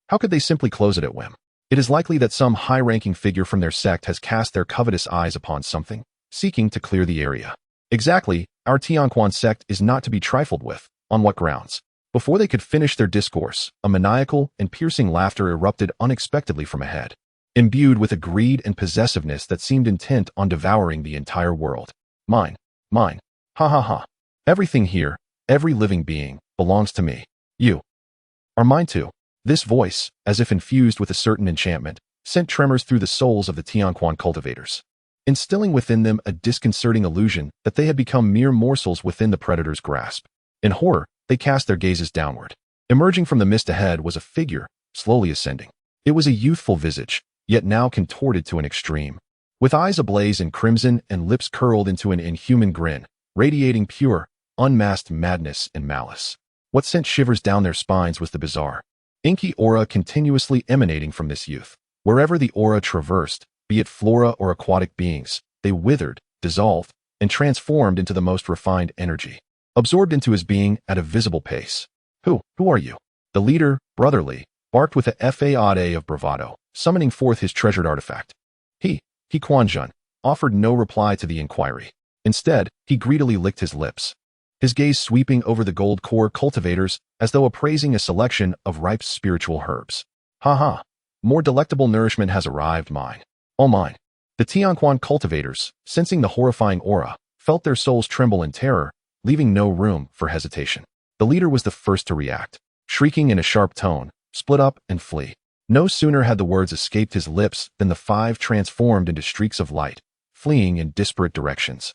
How could they simply close it at whim? It is likely that some high-ranking figure from their sect has cast their covetous eyes upon something, seeking to clear the area." "Exactly, our Tianquan sect is not to be trifled with. On what grounds?" Before they could finish their discourse, a maniacal and piercing laughter erupted unexpectedly from ahead, imbued with a greed and possessiveness that seemed intent on devouring the entire world. Mine. Ha ha ha. Everything here, every living being, belongs to me. You are mine too." This voice, as if infused with a certain enchantment, sent tremors through the souls of the Tianquan cultivators, instilling within them a disconcerting illusion that they had become mere morsels within the predator's grasp. In horror, they cast their gazes downward. Emerging from the mist ahead was a figure, slowly ascending. It was a youthful visage, yet now contorted to an extreme, with eyes ablaze in crimson and lips curled into an inhuman grin, radiating pure, unmasked madness and malice. What sent shivers down their spines was the bizarre, inky aura continuously emanating from this youth. Wherever the aura traversed, be it flora or aquatic beings, they withered, dissolved, and transformed into the most refined energy, absorbed into his being at a visible pace. Who are you?" The leader, brotherly, barked with a fade of bravado, summoning forth his treasured artifact. He Quanzhen, offered no reply to the inquiry. Instead, he greedily licked his lips, his gaze sweeping over the gold core cultivators as though appraising a selection of ripe spiritual herbs. Ha ha! More delectable nourishment has arrived, mine. All mine. The Tianquan cultivators, sensing the horrifying aura, felt their souls tremble in terror, leaving no room for hesitation. The leader was the first to react, shrieking in a sharp tone, "Split up and flee." No sooner had the words escaped his lips than the five transformed into streaks of light, fleeing in disparate directions,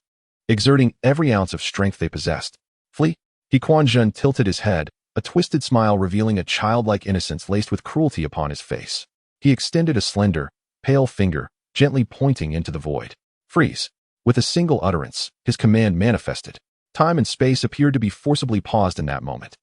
exerting every ounce of strength they possessed. Flee? Quanzhen tilted his head, a twisted smile revealing a childlike innocence laced with cruelty upon his face. He extended a slender, pale finger, gently pointing into the void. Freeze. With a single utterance, his command manifested. Time and space appeared to be forcibly paused in that moment.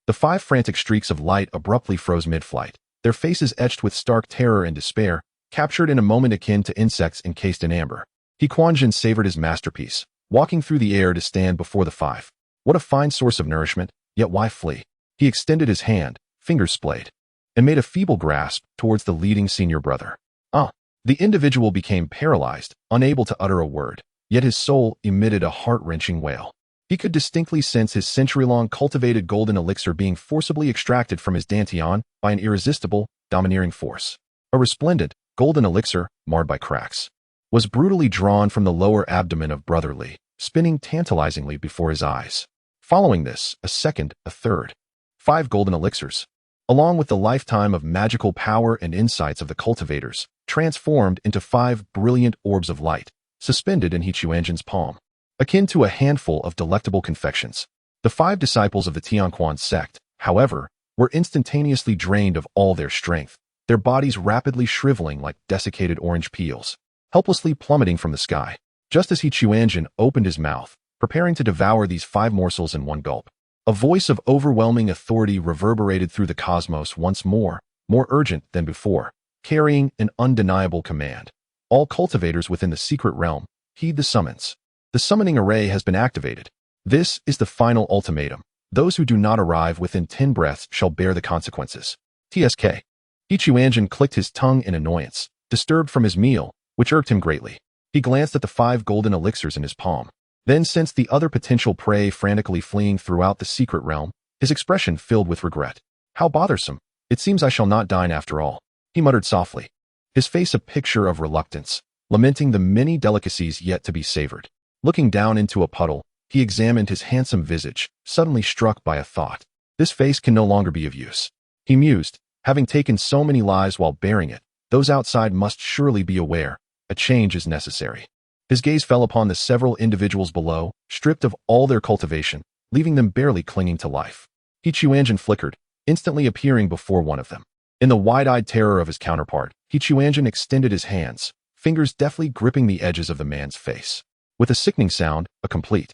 The five frantic streaks of light abruptly froze mid-flight, their faces etched with stark terror and despair, captured in a moment akin to insects encased in amber. Quanzhen savored his masterpiece, walking through the air to stand before the five. What a fine source of nourishment, yet why flee? He extended his hand, fingers splayed, and made a feeble grasp towards the leading senior brother. The individual became paralyzed, unable to utter a word, yet his soul emitted a heart-wrenching wail. He could distinctly sense his century-long cultivated golden elixir being forcibly extracted from his dantian by an irresistible, domineering force. A resplendent, golden elixir, marred by cracks, was brutally drawn from the lower abdomen of Brotherly, spinning tantalizingly before his eyes. Following this, a second, a third. 5 golden elixirs, along with the lifetime of magical power and insights of the cultivators, transformed into 5 brilliant orbs of light, suspended in Quanzhen's palm. Akin to a handful of delectable confections, the 5 disciples of the Tianquan sect, however, were instantaneously drained of all their strength, their bodies rapidly shriveling like desiccated orange peels, helplessly plummeting from the sky. Just as Quanzhen opened his mouth, preparing to devour these 5 morsels in one gulp, a voice of overwhelming authority reverberated through the cosmos once more urgent than before, carrying an undeniable command. All cultivators within the secret realm, heed the summons. The summoning array has been activated. This is the final ultimatum. Those who do not arrive within 10 breaths shall bear the consequences. TSK. Quanzhen clicked his tongue in annoyance, disturbed from his meal, which irked him greatly. He glanced at the 5 golden elixirs in his palm, then sensed the other potential prey frantically fleeing throughout the secret realm, his expression filled with regret. How bothersome. It seems I shall not dine after all, he muttered softly, his face a picture of reluctance, lamenting the many delicacies yet to be savored. Looking down into a puddle, he examined his handsome visage, suddenly struck by a thought. This face can no longer be of use. He mused, having taken so many lives while bearing it, those outside must surely be aware. A change is necessary. His gaze fell upon the several individuals below, stripped of all their cultivation, leaving them barely clinging to life. Quanzhen flickered, instantly appearing before one of them. In the wide-eyed terror of his counterpart, Quanzhen extended his hands, fingers deftly gripping the edges of the man's face. With a sickening sound, a complete,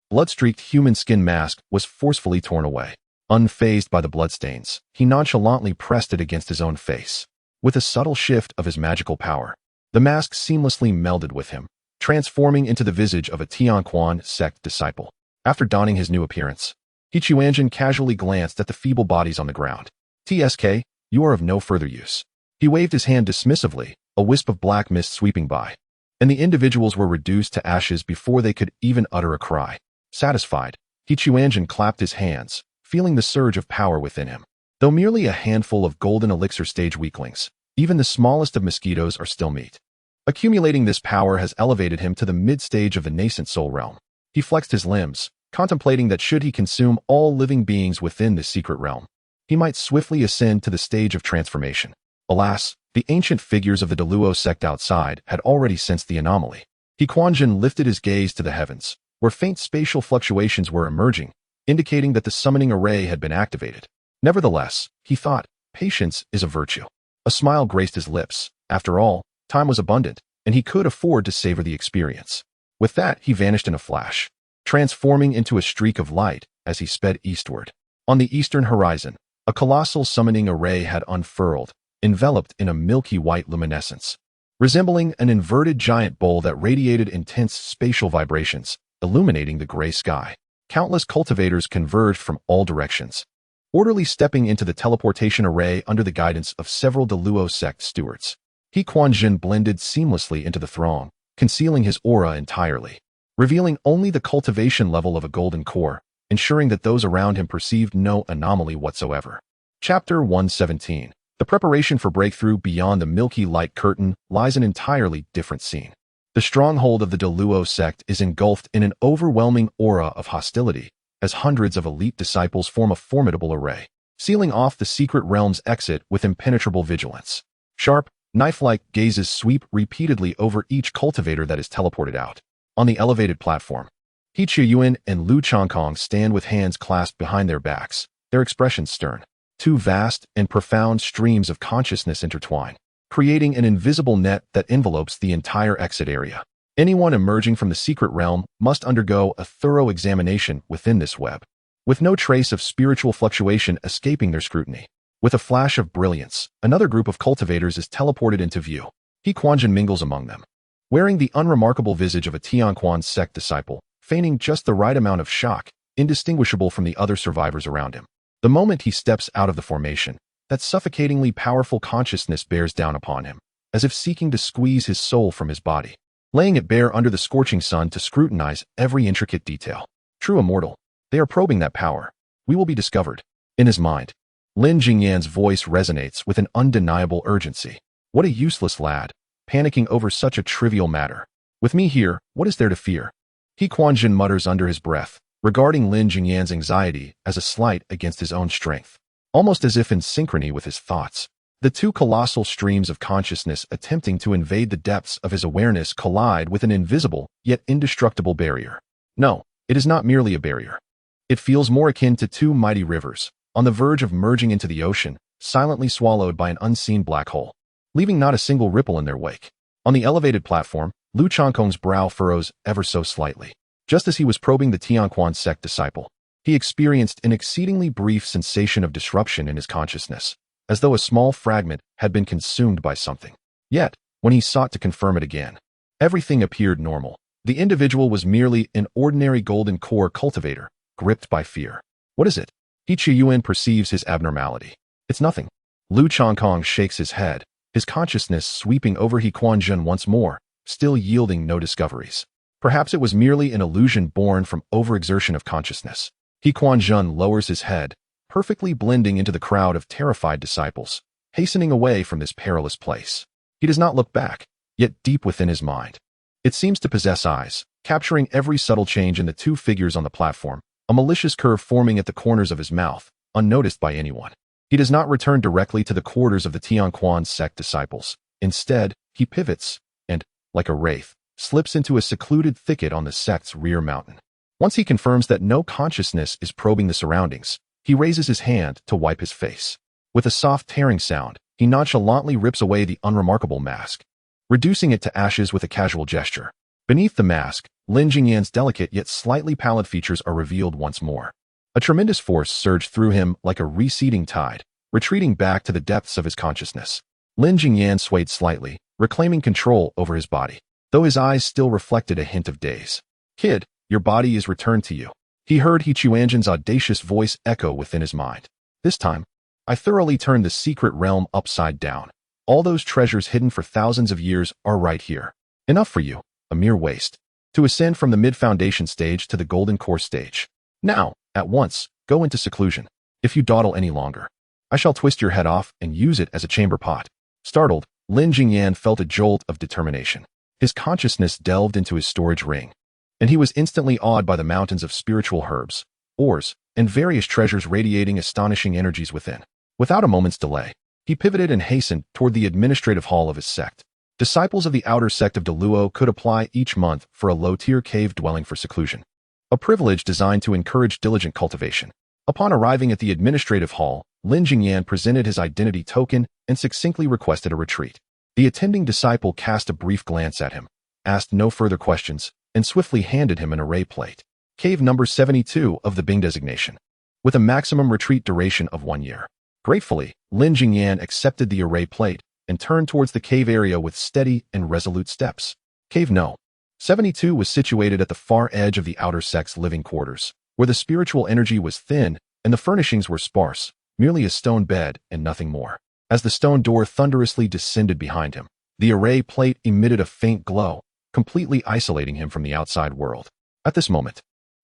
blood-streaked human skin mask was forcefully torn away. Unfazed by the bloodstains, he nonchalantly pressed it against his own face. With a subtle shift of his magical power, the mask seamlessly melded with him, transforming into the visage of a Tianquan sect disciple. After donning his new appearance, Quanzhen casually glanced at the feeble bodies on the ground. TSK, you are of no further use. He waved his hand dismissively, a wisp of black mist sweeping by, and the individuals were reduced to ashes before they could even utter a cry. Satisfied, Quanzhen clapped his hands, feeling the surge of power within him. Though merely a handful of golden elixir stage weaklings, even the smallest of mosquitoes are still meat. Accumulating this power has elevated him to the mid-stage of the nascent soul realm. He flexed his limbs, contemplating that should he consume all living beings within this secret realm, he might swiftly ascend to the stage of transformation. Alas, the ancient figures of the Deluo sect outside had already sensed the anomaly. Quanzhen lifted his gaze to the heavens, where faint spatial fluctuations were emerging, indicating that the summoning array had been activated. Nevertheless, he thought, patience is a virtue. A smile graced his lips. After all, time was abundant, and he could afford to savor the experience. With that, he vanished in a flash, transforming into a streak of light as he sped eastward. On the eastern horizon, a colossal summoning array had unfurled, enveloped in a milky white luminescence, resembling an inverted giant bowl that radiated intense spatial vibrations, illuminating the gray sky. Countless cultivators converged from all directions, orderly stepping into the teleportation array under the guidance of several Deluo sect stewards. Quanzhen blended seamlessly into the throng, concealing his aura entirely, revealing only the cultivation level of a golden core, ensuring that those around him perceived no anomaly whatsoever. Chapter 117. The preparation for breakthrough beyond the milky light curtain lies an entirely different scene. The stronghold of the Deluo sect is engulfed in an overwhelming aura of hostility, as hundreds of elite disciples form a formidable array, sealing off the secret realm's exit with impenetrable vigilance. Sharp, knife-like gazes sweep repeatedly over each cultivator that is teleported out. On the elevated platform, He Qiyuan and Lu Changkong stand with hands clasped behind their backs, their expressions stern. Two vast and profound streams of consciousness intertwine, creating an invisible net that envelopes the entire exit area. Anyone emerging from the secret realm must undergo a thorough examination within this web, with no trace of spiritual fluctuation escaping their scrutiny. With a flash of brilliance, another group of cultivators is teleported into view. Quanzhen mingles among them, wearing the unremarkable visage of a Tianquan sect disciple, feigning just the right amount of shock, indistinguishable from the other survivors around him. The moment he steps out of the formation, that suffocatingly powerful consciousness bears down upon him, as if seeking to squeeze his soul from his body, laying it bare under the scorching sun to scrutinize every intricate detail. True immortal, they are probing that power. We will be discovered. In his mind, Lin Jingyan's voice resonates with an undeniable urgency. What a useless lad, panicking over such a trivial matter. With me here, what is there to fear? Quanzhen mutters under his breath, regarding Lin Jingyan's anxiety as a slight against his own strength, almost as if in synchrony with his thoughts. The two colossal streams of consciousness attempting to invade the depths of his awareness collide with an invisible, yet indestructible barrier. No, it is not merely a barrier. It feels more akin to two mighty rivers, on the verge of merging into the ocean, silently swallowed by an unseen black hole, leaving not a single ripple in their wake. On the elevated platform, Lu Changkong's brow furrows ever so slightly. Just as he was probing the Tianquan sect disciple, he experienced an exceedingly brief sensation of disruption in his consciousness, as though a small fragment had been consumed by something. Yet, when he sought to confirm it again, everything appeared normal. The individual was merely an ordinary golden core cultivator, gripped by fear. What is it? He Qiyuan perceives his abnormality. It's nothing. Lu Changkong shakes his head, his consciousness sweeping over Quanzhen once more, still yielding no discoveries. Perhaps it was merely an illusion born from overexertion of consciousness. Quanzhen lowers his head, perfectly blending into the crowd of terrified disciples, hastening away from this perilous place. He does not look back, yet deep within his mind, it seems to possess eyes, capturing every subtle change in the two figures on the platform, a malicious curve forming at the corners of his mouth, unnoticed by anyone. He does not return directly to the quarters of the Tianquan sect disciples. Instead, he pivots, and, like a wraith, slips into a secluded thicket on the sect's rear mountain. Once he confirms that no consciousness is probing the surroundings, he raises his hand to wipe his face. With a soft tearing sound, he nonchalantly rips away the unremarkable mask, reducing it to ashes with a casual gesture. Beneath the mask, Lin Jingyan's delicate yet slightly pallid features are revealed once more. A tremendous force surged through him like a receding tide, retreating back to the depths of his consciousness. Lin Jingyan swayed slightly, reclaiming control over his body, though his eyes still reflected a hint of daze. Kid, your body is returned to you. He heard Quanzhen's audacious voice echo within his mind. This time, I thoroughly turned the secret realm upside down. All those treasures hidden for thousands of years are right here. Enough for you, a mere waste, to ascend from the mid-foundation stage to the golden core stage. Now, at once, go into seclusion. If you dawdle any longer, I shall twist your head off and use it as a chamber pot. Startled, Lin Jingyan felt a jolt of determination. His consciousness delved into his storage ring, and he was instantly awed by the mountains of spiritual herbs, ores, and various treasures radiating astonishing energies within. Without a moment's delay, he pivoted and hastened toward the administrative hall of his sect. Disciples of the outer sect of Deluo could apply each month for a low-tier cave dwelling for seclusion, a privilege designed to encourage diligent cultivation. Upon arriving at the administrative hall, Lin Jingyan presented his identity token and succinctly requested a retreat. The attending disciple cast a brief glance at him, asked no further questions, and swiftly handed him an array plate. Cave number 72 of the Bing designation, with a maximum retreat duration of 1 year. Gratefully, Lin Jingyan accepted the array plate and turned towards the cave area with steady and resolute steps. Cave No. 72 was situated at the far edge of the outer sect's living quarters, where the spiritual energy was thin and the furnishings were sparse, merely a stone bed and nothing more. As the stone door thunderously descended behind him, the array plate emitted a faint glow, completely isolating him from the outside world. At this moment,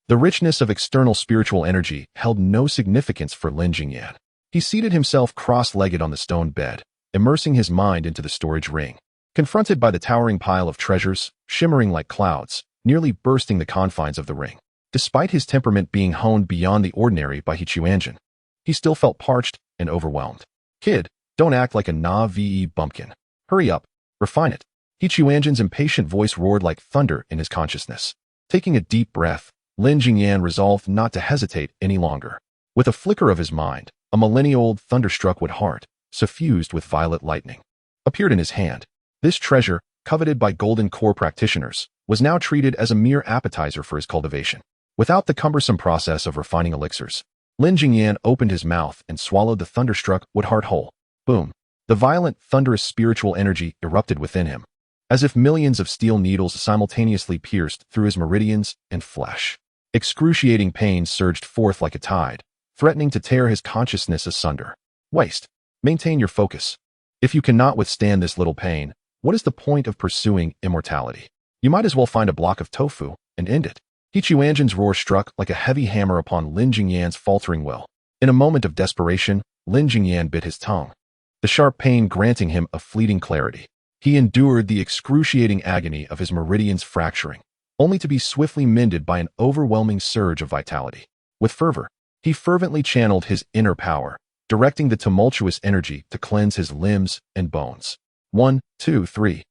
the richness of external spiritual energy held no significance for Lin Jingyan. He seated himself cross-legged on the stone bed, immersing his mind into the storage ring. Confronted by the towering pile of treasures, shimmering like clouds, nearly bursting the confines of the ring. Despite his temperament being honed beyond the ordinary by Quanzhen, he still felt parched and overwhelmed. Kid, don't act like a na-ve bumpkin. Hurry up, refine it. Quanzhen's impatient voice roared like thunder in his consciousness. Taking a deep breath, Lin Jingyan resolved not to hesitate any longer. With a flicker of his mind, a millennia-old thunderstruck wood heart, suffused with violet lightning, appeared in his hand. This treasure, coveted by golden core practitioners, was now treated as a mere appetizer for his cultivation. Without the cumbersome process of refining elixirs, Lin Jingyan opened his mouth and swallowed the thunderstruck wood heart whole. Boom! The violent, thunderous spiritual energy erupted within him, as if millions of steel needles simultaneously pierced through his meridians and flesh. Excruciating pain surged forth like a tide, threatening to tear his consciousness asunder. Waste. Maintain your focus. If you cannot withstand this little pain, what is the point of pursuing immortality? You might as well find a block of tofu and end it. Quanzhen's roar struck like a heavy hammer upon Lin Jingyan's faltering will. In a moment of desperation, Lin Jingyan bit his tongue, the sharp pain granting him a fleeting clarity. He endured the excruciating agony of his meridians fracturing, only to be swiftly mended by an overwhelming surge of vitality. With fervor, he fervently channeled his inner power, directing the tumultuous energy to cleanse his limbs and bones. 1, 2, 3.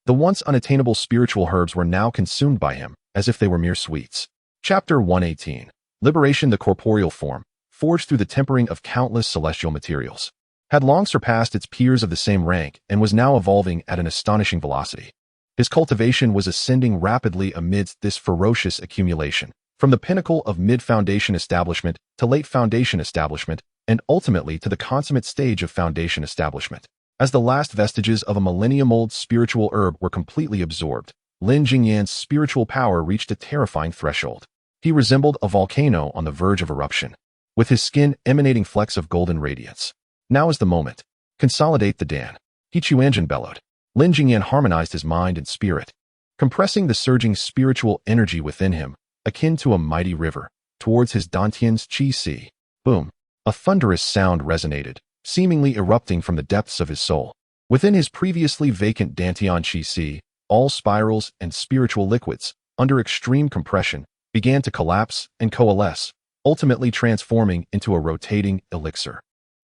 The once unattainable spiritual herbs were now consumed by him, as if they were mere sweets. Chapter 118. Liberation. The corporeal form, forged through the tempering of countless celestial materials, had long surpassed its peers of the same rank and was now evolving at an astonishing velocity. His cultivation was ascending rapidly amidst this ferocious accumulation, from the pinnacle of mid-foundation establishment to late foundation establishment, and ultimately to the consummate stage of foundation establishment. As the last vestiges of a millennium-old spiritual herb were completely absorbed, Lin Jingyan's spiritual power reached a terrifying threshold. He resembled a volcano on the verge of eruption, with his skin emanating flecks of golden radiance. Now is the moment. Consolidate the Dan. Quanzhen bellowed. Lin Jingyan harmonized his mind and spirit, compressing the surging spiritual energy within him, akin to a mighty river, towards his Dantian's Qi Si. Boom. A thunderous sound resonated, seemingly erupting from the depths of his soul. Within his previously vacant Dantian Qi Si, all spirals and spiritual liquids, under extreme compression, began to collapse and coalesce, ultimately transforming into a rotating elixir,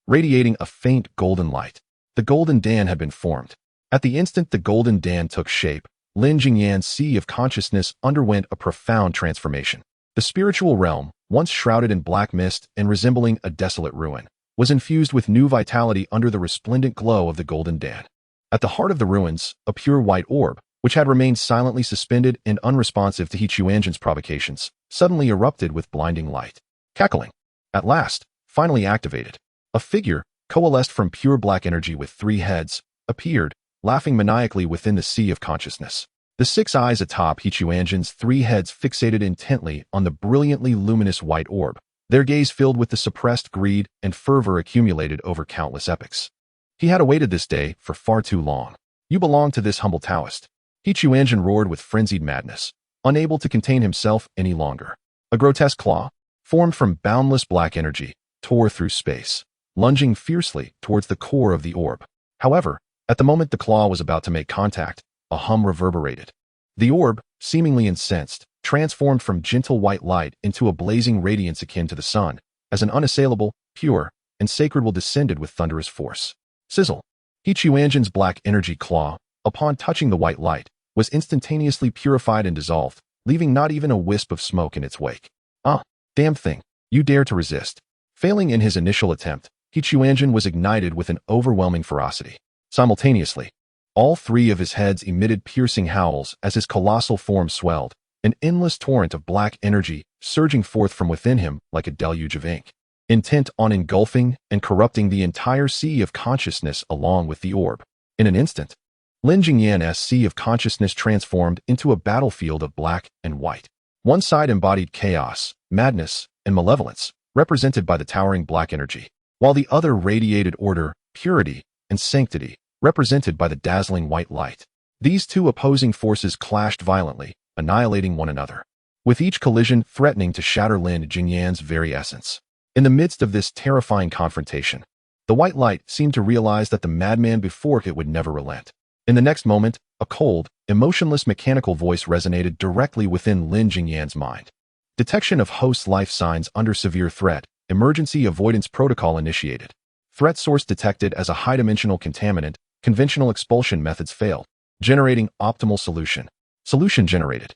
radiating a faint golden light. The golden Dan had been formed. At the instant the golden Dan took shape, Lin Jingyan's sea of consciousness underwent a profound transformation. The spiritual realm, once shrouded in black mist and resembling a desolate ruin, was infused with new vitality under the resplendent glow of the golden Dan. At the heart of the ruins, a pure white orb, which had remained silently suspended and unresponsive to Quanzhen's provocations, suddenly erupted with blinding light. Cackling. At last, finally activated. A figure, coalesced from pure black energy with 3 heads, appeared, laughing maniacally within the sea of consciousness. The 6 eyes atop Quanzhen's 3 heads fixated intently on the brilliantly luminous white orb, their gaze filled with the suppressed greed and fervor accumulated over countless epochs. He had awaited this day for far too long. You belong to this humble Taoist. Quanzhen roared with frenzied madness, unable to contain himself any longer. A grotesque claw, formed from boundless black energy, tore through space, lunging fiercely towards the core of the orb. However, at the moment the claw was about to make contact, a hum reverberated. The orb, seemingly incensed, transformed from gentle white light into a blazing radiance akin to the sun, as an unassailable, pure, and sacred will descended with thunderous force. Sizzle. Quanzhen's black energy claw, upon touching the white light, was instantaneously purified and dissolved, leaving not even a wisp of smoke in its wake. Ah, damn thing, you dare to resist. Failing in his initial attempt, Quanzhen was ignited with an overwhelming ferocity. Simultaneously, all 3 of his heads emitted piercing howls as his colossal form swelled, an endless torrent of black energy surging forth from within him like a deluge of ink, intent on engulfing and corrupting the entire sea of consciousness along with the orb. In an instant, Lin Jingyan's sea of consciousness transformed into a battlefield of black and white. One side embodied chaos, madness, and malevolence, represented by the towering black energy, while the other radiated order, purity, and sanctity, represented by the dazzling white light. These two opposing forces clashed violently, annihilating one another, with each collision threatening to shatter Lin Jingyan's very essence. In the midst of this terrifying confrontation, the white light seemed to realize that the madman before it would never relent. In the next moment, a cold, emotionless mechanical voice resonated directly within Lin Jingyan's mind. Detection of host life signs under severe threat. Emergency avoidance protocol initiated. Threat source detected as a high-dimensional contaminant. Conventional expulsion methods failed. Generating optimal solution. Solution generated.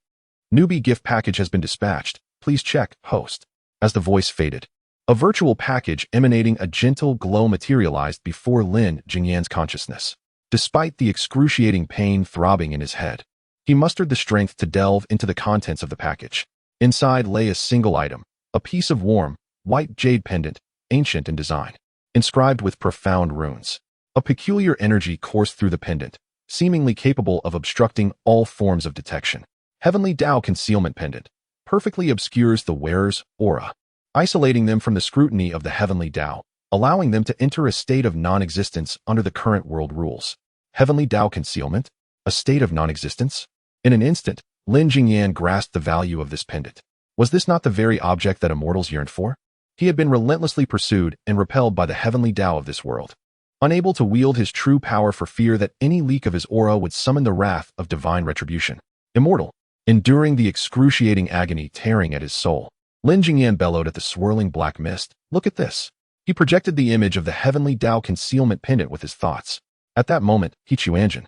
Newbie gift package has been dispatched. Please check, host. As the voice faded, a virtual package emanating a gentle glow materialized before Lin Jingyan's consciousness. Despite the excruciating pain throbbing in his head, he mustered the strength to delve into the contents of the package. Inside lay a single item, a piece of warm, white jade pendant, ancient in design, inscribed with profound runes. A peculiar energy coursed through the pendant, seemingly capable of obstructing all forms of detection. Heavenly Tao Concealment Pendant perfectly obscures the wearer's aura, isolating them from the scrutiny of the Heavenly Tao, allowing them to enter a state of non-existence under the current world rules. Heavenly Tao Concealment? A state of non-existence? In an instant, Lin Jingyan grasped the value of this pendant. Was this not the very object that immortals yearned for? He had been relentlessly pursued and repelled by the Heavenly Tao of this world, unable to wield his true power for fear that any leak of his aura would summon the wrath of divine retribution. Immortal. Enduring the excruciating agony tearing at his soul, Lin Jingyan bellowed at the swirling black mist. Look at this. He projected the image of the Heavenly Tao Concealment Pendant with his thoughts. At that moment, Quanzhen,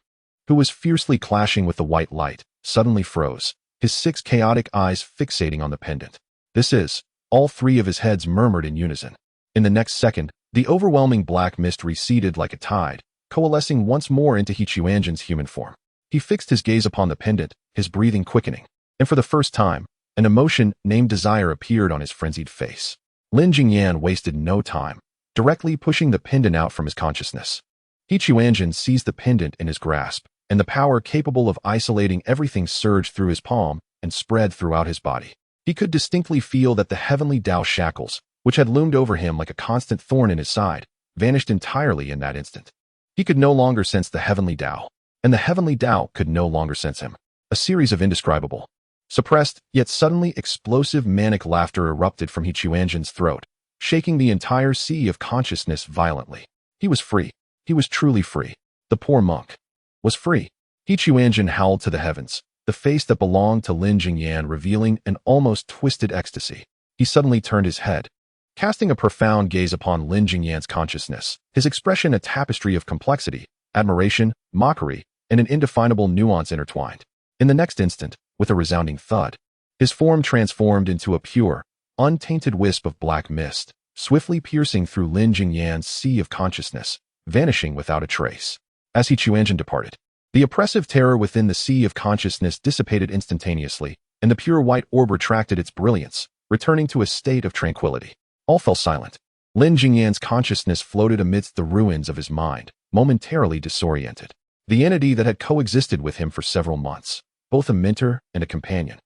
who was fiercely clashing with the white light, suddenly froze, his 6 chaotic eyes fixating on the pendant. This is, all 3 of his heads murmured in unison. In the next second, the overwhelming black mist receded like a tide, coalescing once more into Quanzhen's human form. He fixed his gaze upon the pendant, his breathing quickening, and for the first time, an emotion named desire appeared on his frenzied face. Lin Jingyan wasted no time, directly pushing the pendant out from his consciousness. Quanzhen seized the pendant in his grasp, and the power capable of isolating everything surged through his palm and spread throughout his body. He could distinctly feel that the Heavenly Tao shackles, which had loomed over him like a constant thorn in his side, vanished entirely in that instant. He could no longer sense the Heavenly Tao, and the Heavenly Tao could no longer sense him. A series of indescribable, suppressed, yet suddenly explosive manic laughter erupted from Quanzhen's throat, shaking the entire sea of consciousness violently. He was free. He was truly free. The poor monk was free. Quanzhen howled to the heavens, the face that belonged to Lin Jingyan revealing an almost twisted ecstasy. He suddenly turned his head, casting a profound gaze upon Lin Jingyan's consciousness, his expression a tapestry of complexity, admiration, mockery, and an indefinable nuance intertwined. In the next instant, with a resounding thud, his form transformed into a pure, untainted wisp of black mist, swiftly piercing through Lin Jingyan's sea of consciousness, vanishing without a trace. As Quanzhen departed, the oppressive terror within the sea of consciousness dissipated instantaneously, and the pure white orb retracted its brilliance, returning to a state of tranquility. All fell silent. Lin Jingyan's consciousness floated amidst the ruins of his mind, momentarily disoriented. The entity that had coexisted with him for several months, both a mentor and a companion,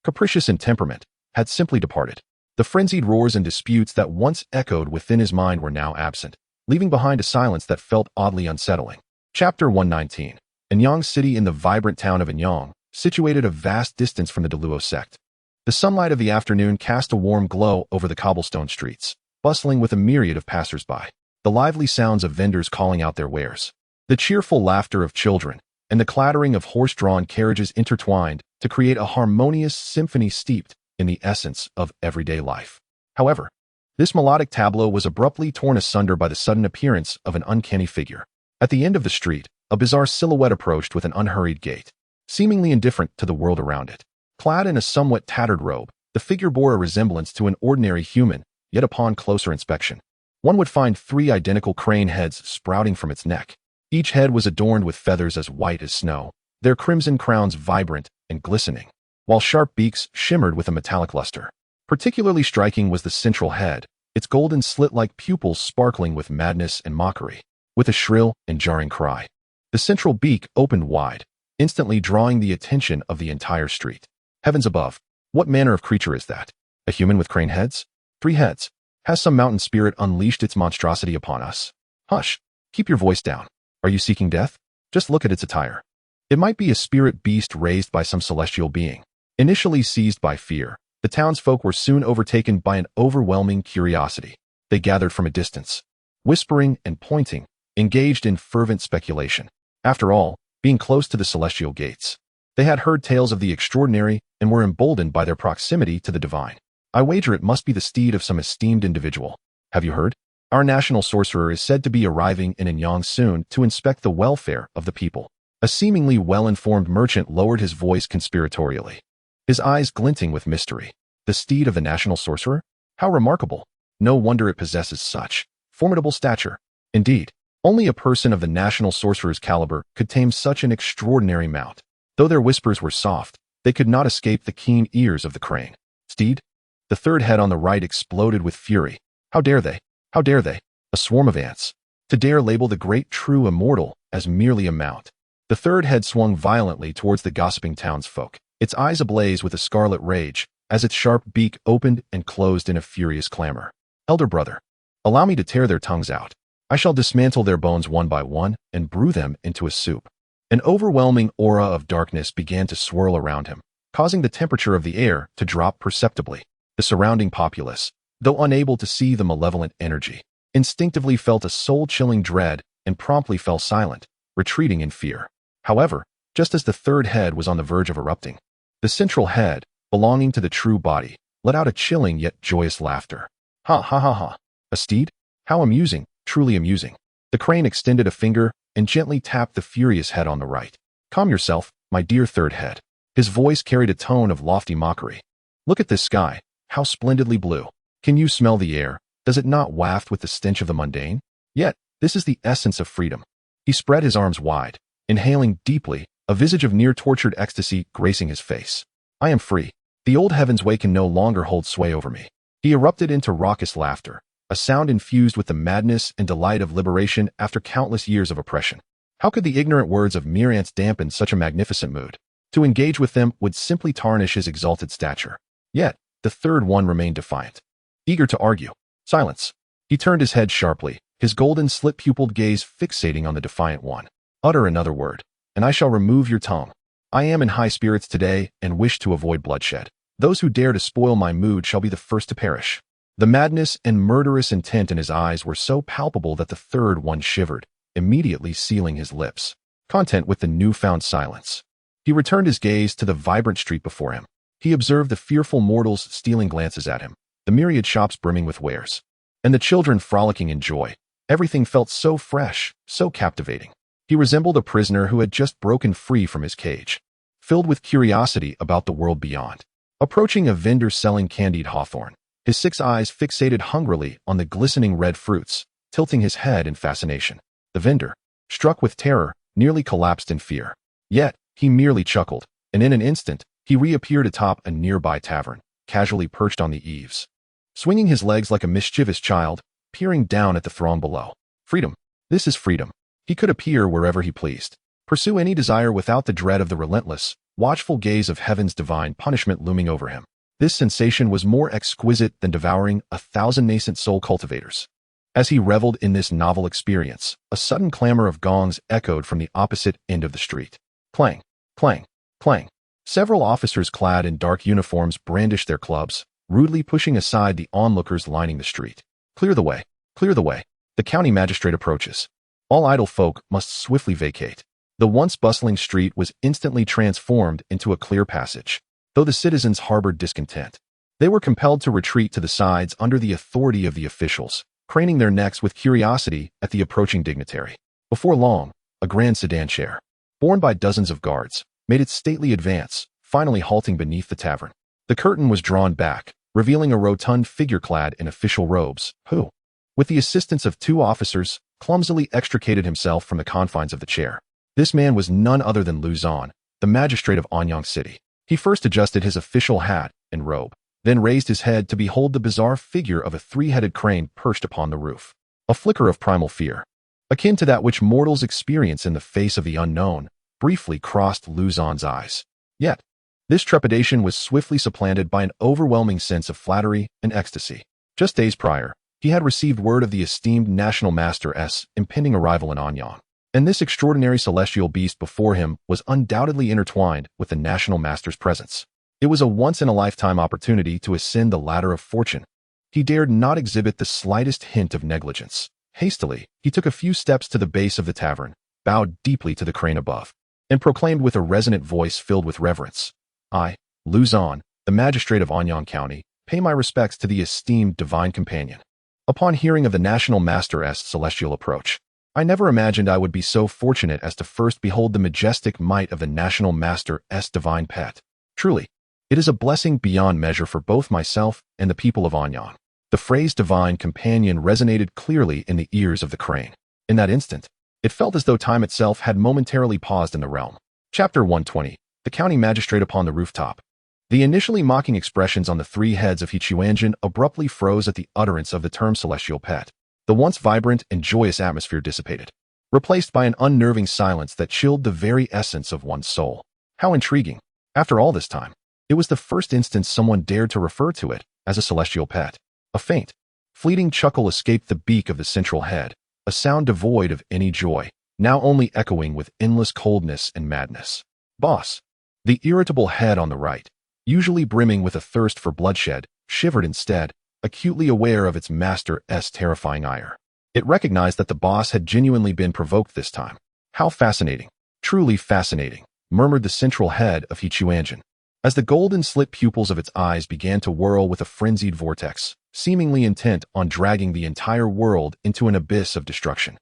capricious in temperament, had simply departed. The frenzied roars and disputes that once echoed within his mind were now absent, leaving behind a silence that felt oddly unsettling. Chapter 119. Anyang City. In the vibrant town of Anyang, situated a vast distance from the Deluo sect, the sunlight of the afternoon cast a warm glow over the cobblestone streets, bustling with a myriad of passers-by. The lively sounds of vendors calling out their wares, the cheerful laughter of children, and the clattering of horse-drawn carriages intertwined to create a harmonious symphony steeped in the essence of everyday life. However, this melodic tableau was abruptly torn asunder by the sudden appearance of an uncanny figure. At the end of the street, a bizarre silhouette approached with an unhurried gait, seemingly indifferent to the world around it. Clad in a somewhat tattered robe, the figure bore a resemblance to an ordinary human, yet upon closer inspection, one would find 3 identical crane heads sprouting from its neck. Each head was adorned with feathers as white as snow, their crimson crowns vibrant and glistening, while sharp beaks shimmered with a metallic luster. Particularly striking was the central head, its golden slit-like pupils sparkling with madness and mockery. With a shrill and jarring cry, the central beak opened wide, instantly drawing the attention of the entire street. Heavens above, what manner of creature is that? A human with crane heads? 3 heads. Has some mountain spirit unleashed its monstrosity upon us? Hush! Keep your voice down. Are you seeking death? Just look at its attire. It might be a spirit beast raised by some celestial being. Initially seized by fear, the townsfolk were soon overtaken by an overwhelming curiosity. They gathered from a distance, whispering and pointing, engaged in fervent speculation. After all, being close to the celestial gates, they had heard tales of the extraordinary and were emboldened by their proximity to the divine. I wager it must be the steed of some esteemed individual. Have you heard? Our national sorcerer is said to be arriving in Anyang soon to inspect the welfare of the people. A seemingly well-informed merchant lowered his voice conspiratorially, his eyes glinting with mystery. The steed of the national sorcerer? How remarkable! No wonder it possesses such formidable stature. Indeed, only a person of the national sorcerer's caliber could tame such an extraordinary mount. Though their whispers were soft, they could not escape the keen ears of the crane. Steed? The third head on the right exploded with fury. How dare they? How dare they? A swarm of ants. To dare label the great true immortal as merely a mount. The third head swung violently towards the gossiping townsfolk, its eyes ablaze with a scarlet rage, as its sharp beak opened and closed in a furious clamor. Elder brother, allow me to tear their tongues out. I shall dismantle their bones one by one and brew them into a soup. An overwhelming aura of darkness began to swirl around him, causing the temperature of the air to drop perceptibly. The surrounding populace, though unable to see the malevolent energy, instinctively felt a soul-chilling dread and promptly fell silent, retreating in fear. However, just as the third head was on the verge of erupting, the central head, belonging to the true body, let out a chilling yet joyous laughter. Ha ha ha ha. A steed? How amusing, truly amusing. The crane extended a finger and gently tapped the furious head on the right. Calm yourself, my dear third head. His voice carried a tone of lofty mockery. Look at this sky. How splendidly blue. Can you smell the air? Does it not waft with the stench of the mundane? Yet, this is the essence of freedom. He spread his arms wide, inhaling deeply, a visage of near-tortured ecstasy gracing his face. I am free. The old heaven's way can no longer hold sway over me. He erupted into raucous laughter, a sound infused with the madness and delight of liberation after countless years of oppression. How could the ignorant words of mere ants dampen such a magnificent mood? To engage with them would simply tarnish his exalted stature. Yet, the third one remained defiant, eager to argue. Silence. He turned his head sharply, his golden slit-pupiled gaze fixating on the defiant one. Utter another word, and I shall remove your tongue. I am in high spirits today and wish to avoid bloodshed. Those who dare to spoil my mood shall be the first to perish. The madness and murderous intent in his eyes were so palpable that the third one shivered, immediately sealing his lips, content with the newfound silence. He returned his gaze to the vibrant street before him. He observed the fearful mortals stealing glances at him, the myriad shops brimming with wares, and the children frolicking in joy. Everything felt so fresh, so captivating. He resembled a prisoner who had just broken free from his cage, filled with curiosity about the world beyond. Approaching a vendor selling candied hawthorn, his 6 eyes fixated hungrily on the glistening red fruits, tilting his head in fascination. The vendor, struck with terror, nearly collapsed in fear. Yet, he merely chuckled, and in an instant, he reappeared atop a nearby tavern, casually perched on the eaves, swinging his legs like a mischievous child, peering down at the throng below. Freedom. This is freedom. He could appear wherever he pleased, pursue any desire without the dread of the relentless, watchful gaze of heaven's divine punishment looming over him. This sensation was more exquisite than devouring 1,000 nascent soul cultivators. As he reveled in this novel experience, a sudden clamor of gongs echoed from the opposite end of the street. Clang, clang, clang. Several officers clad in dark uniforms brandished their clubs, rudely pushing aside the onlookers lining the street. Clear the way, clear the way. The county magistrate approaches. All idle folk must swiftly vacate. The once bustling street was instantly transformed into a clear passage. Though the citizens harbored discontent, they were compelled to retreat to the sides under the authority of the officials, craning their necks with curiosity at the approaching dignitary. Before long, a grand sedan chair, borne by dozens of guards, made its stately advance, finally halting beneath the tavern. The curtain was drawn back, revealing a rotund figure clad in official robes, who, with the assistance of 2 officers, clumsily extricated himself from the confines of the chair. This man was none other than Lu Zhan, the magistrate of Anyang City. He first adjusted his official hat and robe, then raised his head to behold the bizarre figure of a 3-headed crane perched upon the roof. A flicker of primal fear, akin to that which mortals experience in the face of the unknown, briefly crossed Lu Zhan's eyes. Yet, this trepidation was swiftly supplanted by an overwhelming sense of flattery and ecstasy. Just days prior, he had received word of the esteemed National Master's impending arrival in Anyang. And this extraordinary celestial beast before him was undoubtedly intertwined with the National Master's presence. It was a once-in-a-lifetime opportunity to ascend the ladder of fortune. He dared not exhibit the slightest hint of negligence. Hastily, he took a few steps to the base of the tavern, bowed deeply to the crane above, and proclaimed with a resonant voice filled with reverence, "I, Luzon, the magistrate of Anyang County, pay my respects to the esteemed divine companion." Upon hearing of the National Master's celestial approach, I never imagined I would be so fortunate as to first behold the majestic might of the National Master's divine pet. Truly, it is a blessing beyond measure for both myself and the people of Anyang. The phrase divine companion resonated clearly in the ears of the crane. In that instant, it felt as though time itself had momentarily paused in the realm. Chapter 120. The County Magistrate upon the Rooftop. The initially mocking expressions on the three heads of Quanzhen abruptly froze at the utterance of the term celestial pet. The once vibrant and joyous atmosphere dissipated, replaced by an unnerving silence that chilled the very essence of one's soul. How intriguing. After all this time, it was the first instance someone dared to refer to it as a celestial pet. A faint, fleeting chuckle escaped the beak of the central head, a sound devoid of any joy, now only echoing with endless coldness and madness. Boss. The irritable head on the right, usually brimming with a thirst for bloodshed, shivered instead, acutely aware of its master's terrifying ire. It recognized that the boss had genuinely been provoked this time. How fascinating, truly fascinating, murmured the central head of Quanzhen, as the golden slit pupils of its eyes began to whirl with a frenzied vortex, seemingly intent on dragging the entire world into an abyss of destruction.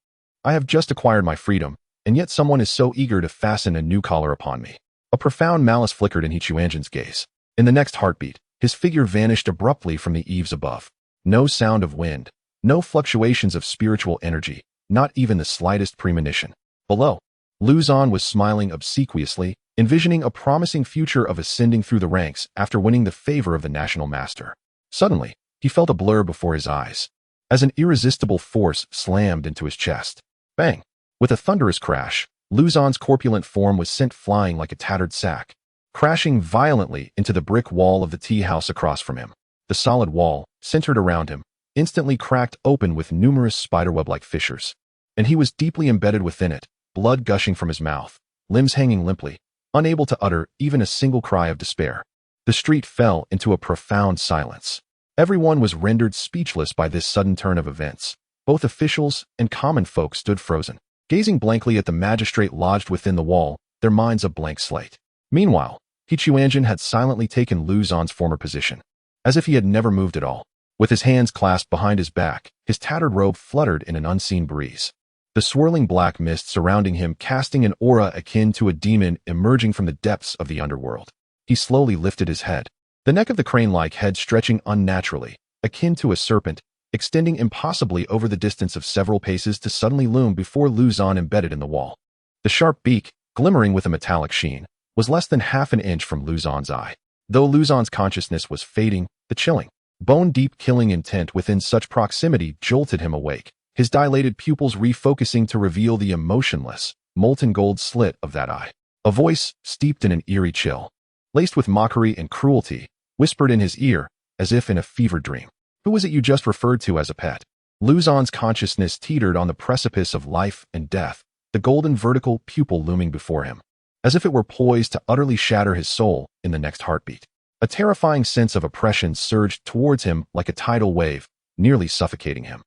I have just acquired my freedom, and yet someone is so eager to fasten a new collar upon me. A profound malice flickered in Quanzhen's gaze. In the next heartbeat, his figure vanished abruptly from the eaves above. No sound of wind, no fluctuations of spiritual energy, not even the slightest premonition. Below, Luzon was smiling obsequiously, envisioning a promising future of ascending through the ranks after winning the favor of the National Master. Suddenly, he felt a blur before his eyes, as an irresistible force slammed into his chest. Bang! With a thunderous crash, Luzon's corpulent form was sent flying like a tattered sack, crashing violently into the brick wall of the tea house across from him. The solid wall, centered around him, instantly cracked open with numerous spiderweb-like fissures, and he was deeply embedded within it, blood gushing from his mouth, limbs hanging limply, unable to utter even a single cry of despair. The street fell into a profound silence. Everyone was rendered speechless by this sudden turn of events. Both officials and common folk stood frozen, gazing blankly at the magistrate lodged within the wall, their minds a blank slate. Meanwhile, Quanzhen had silently taken Luzon's former position, as if he had never moved at all. With his hands clasped behind his back, his tattered robe fluttered in an unseen breeze. The swirling black mist surrounding him casting an aura akin to a demon emerging from the depths of the underworld. He slowly lifted his head, the neck of the crane-like head stretching unnaturally, akin to a serpent, extending impossibly over the distance of several paces to suddenly loom before Luzon embedded in the wall. The sharp beak, glimmering with a metallic sheen, was less than half an inch from Luzon's eye. Though Luzon's consciousness was fading, the chilling, bone-deep killing intent within such proximity jolted him awake, his dilated pupils refocusing to reveal the emotionless, molten gold slit of that eye. A voice, steeped in an eerie chill, laced with mockery and cruelty, whispered in his ear, as if in a fevered dream. "Who was it you just referred to as a pet?" Luzon's consciousness teetered on the precipice of life and death, the golden vertical pupil looming before him, as if it were poised to utterly shatter his soul in the next heartbeat. A terrifying sense of oppression surged towards him like a tidal wave, nearly suffocating him.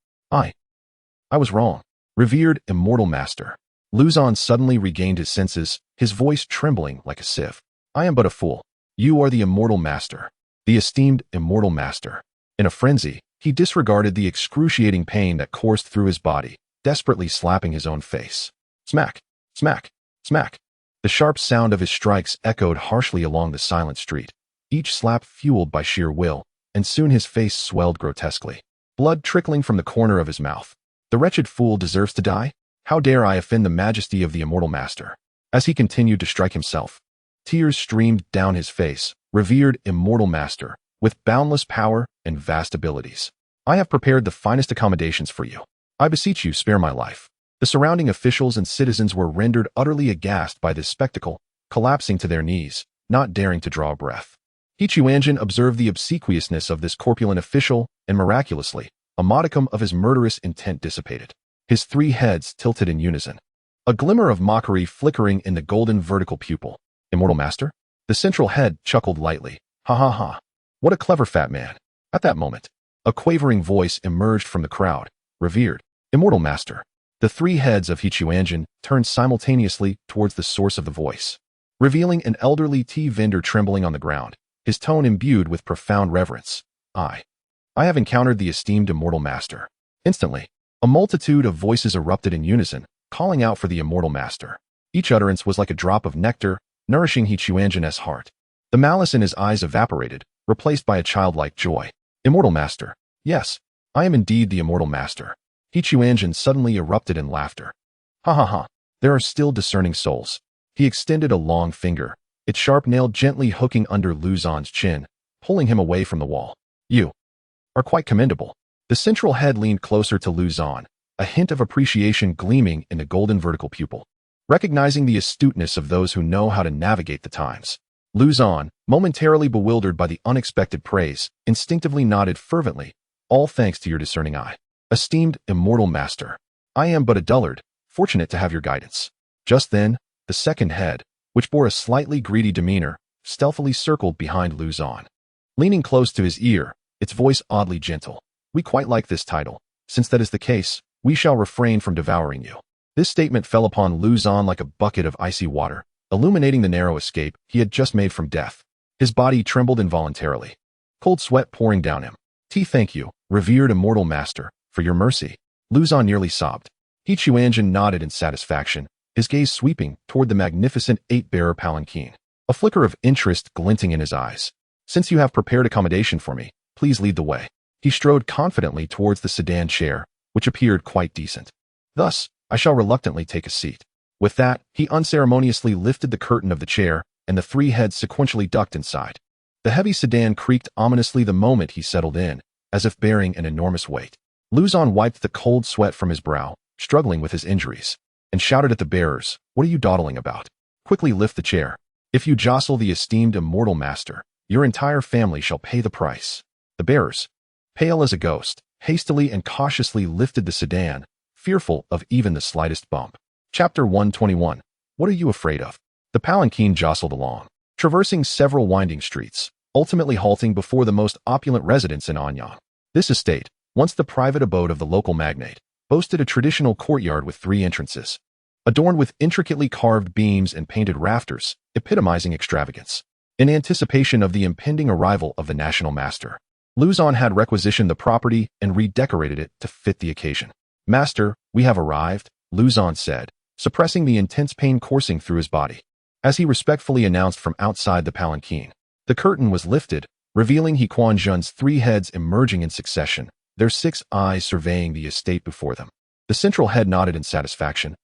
I was wrong. Revered immortal master. Luzon suddenly regained his senses, his voice trembling like a sieve. "I am but a fool. You are the immortal master. The esteemed immortal master." In a frenzy, he disregarded the excruciating pain that coursed through his body, desperately slapping his own face. Smack, smack, smack. The sharp sound of his strikes echoed harshly along the silent street, each slap fueled by sheer will, and soon his face swelled grotesquely, blood trickling from the corner of his mouth. The wretched fool deserves to die? How dare I offend the majesty of the immortal master? As he continued to strike himself, tears streamed down his face. Revered immortal master, with boundless power and vast abilities, I have prepared the finest accommodations for you. I beseech you, spare my life. The surrounding officials and citizens were rendered utterly aghast by this spectacle, collapsing to their knees, not daring to draw a breath. He Quanzhen observed the obsequiousness of this corpulent official, and miraculously, a modicum of his murderous intent dissipated. His 3 heads tilted in unison. A glimmer of mockery flickering in the golden vertical pupil. Immortal Master? The central head chuckled lightly. Ha ha ha. What a clever fat man. At that moment, a quavering voice emerged from the crowd. Revered Immortal Master. The 3 heads of He Quanzhen turned simultaneously towards the source of the voice, revealing an elderly tea vendor trembling on the ground, his tone imbued with profound reverence. I have encountered the esteemed Immortal Master. Instantly, a multitude of voices erupted in unison, calling out for the Immortal Master. Each utterance was like a drop of nectar, nourishing He Quanzhen's heart. The malice in his eyes evaporated, replaced by a childlike joy. Immortal Master. Yes, I am indeed the Immortal Master. He Quanzhen suddenly erupted in laughter. Ha ha ha. There are still discerning souls. He extended a long finger, its sharp nail gently hooking under Lu Zon's chin, pulling him away from the wall. You are quite commendable. The central head leaned closer to Lu Zon, a hint of appreciation gleaming in the golden vertical pupil. Recognizing the astuteness of those who know how to navigate the times, Lu Zon, momentarily bewildered by the unexpected praise, instinctively nodded fervently, all thanks to your discerning eye. Esteemed Immortal Master, I am but a dullard, fortunate to have your guidance. Just then, the second head, which bore a slightly greedy demeanor, stealthily circled behind Lu Zon. Leaning close to his ear, its voice oddly gentle. We quite like this title. Since that is the case, we shall refrain from devouring you. This statement fell upon Lu Zon like a bucket of icy water, illuminating the narrow escape he had just made from death. His body trembled involuntarily, cold sweat pouring down him. Thank you, revered Immortal Master, for your mercy. Lu Zon nearly sobbed. He Quanzhen nodded in satisfaction, his gaze sweeping toward the magnificent 8-bearer palanquin, a flicker of interest glinting in his eyes. Since you have prepared accommodation for me, please lead the way. He strode confidently towards the sedan chair, which appeared quite decent. Thus, I shall reluctantly take a seat. With that, he unceremoniously lifted the curtain of the chair, and the 3 heads sequentially ducked inside. The heavy sedan creaked ominously the moment he settled in, as if bearing an enormous weight. Lu Zon wiped the cold sweat from his brow, struggling with his injuries, and shouted at the bearers, "What are you dawdling about? Quickly lift the chair. If you jostle the esteemed Immortal Master, your entire family shall pay the price." The bearers, pale as a ghost, hastily and cautiously lifted the sedan, fearful of even the slightest bump. Chapter 121. What are you afraid of? The palanquin jostled along, traversing several winding streets, ultimately halting before the most opulent residence in Anyang. This estate, once the private abode of the local magnate, boasted a traditional courtyard with 3 entrances, adorned with intricately carved beams and painted rafters, epitomizing extravagance. In anticipation of the impending arrival of the national master, Lu Zon had requisitioned the property and redecorated it to fit the occasion. "Master, we have arrived," Lu Zon said, suppressing the intense pain coursing through his body. As he respectfully announced from outside the palanquin, the curtain was lifted, revealing He Quanzhen's 3 heads emerging in succession, their 6 eyes surveying the estate before them. The central head nodded in satisfaction.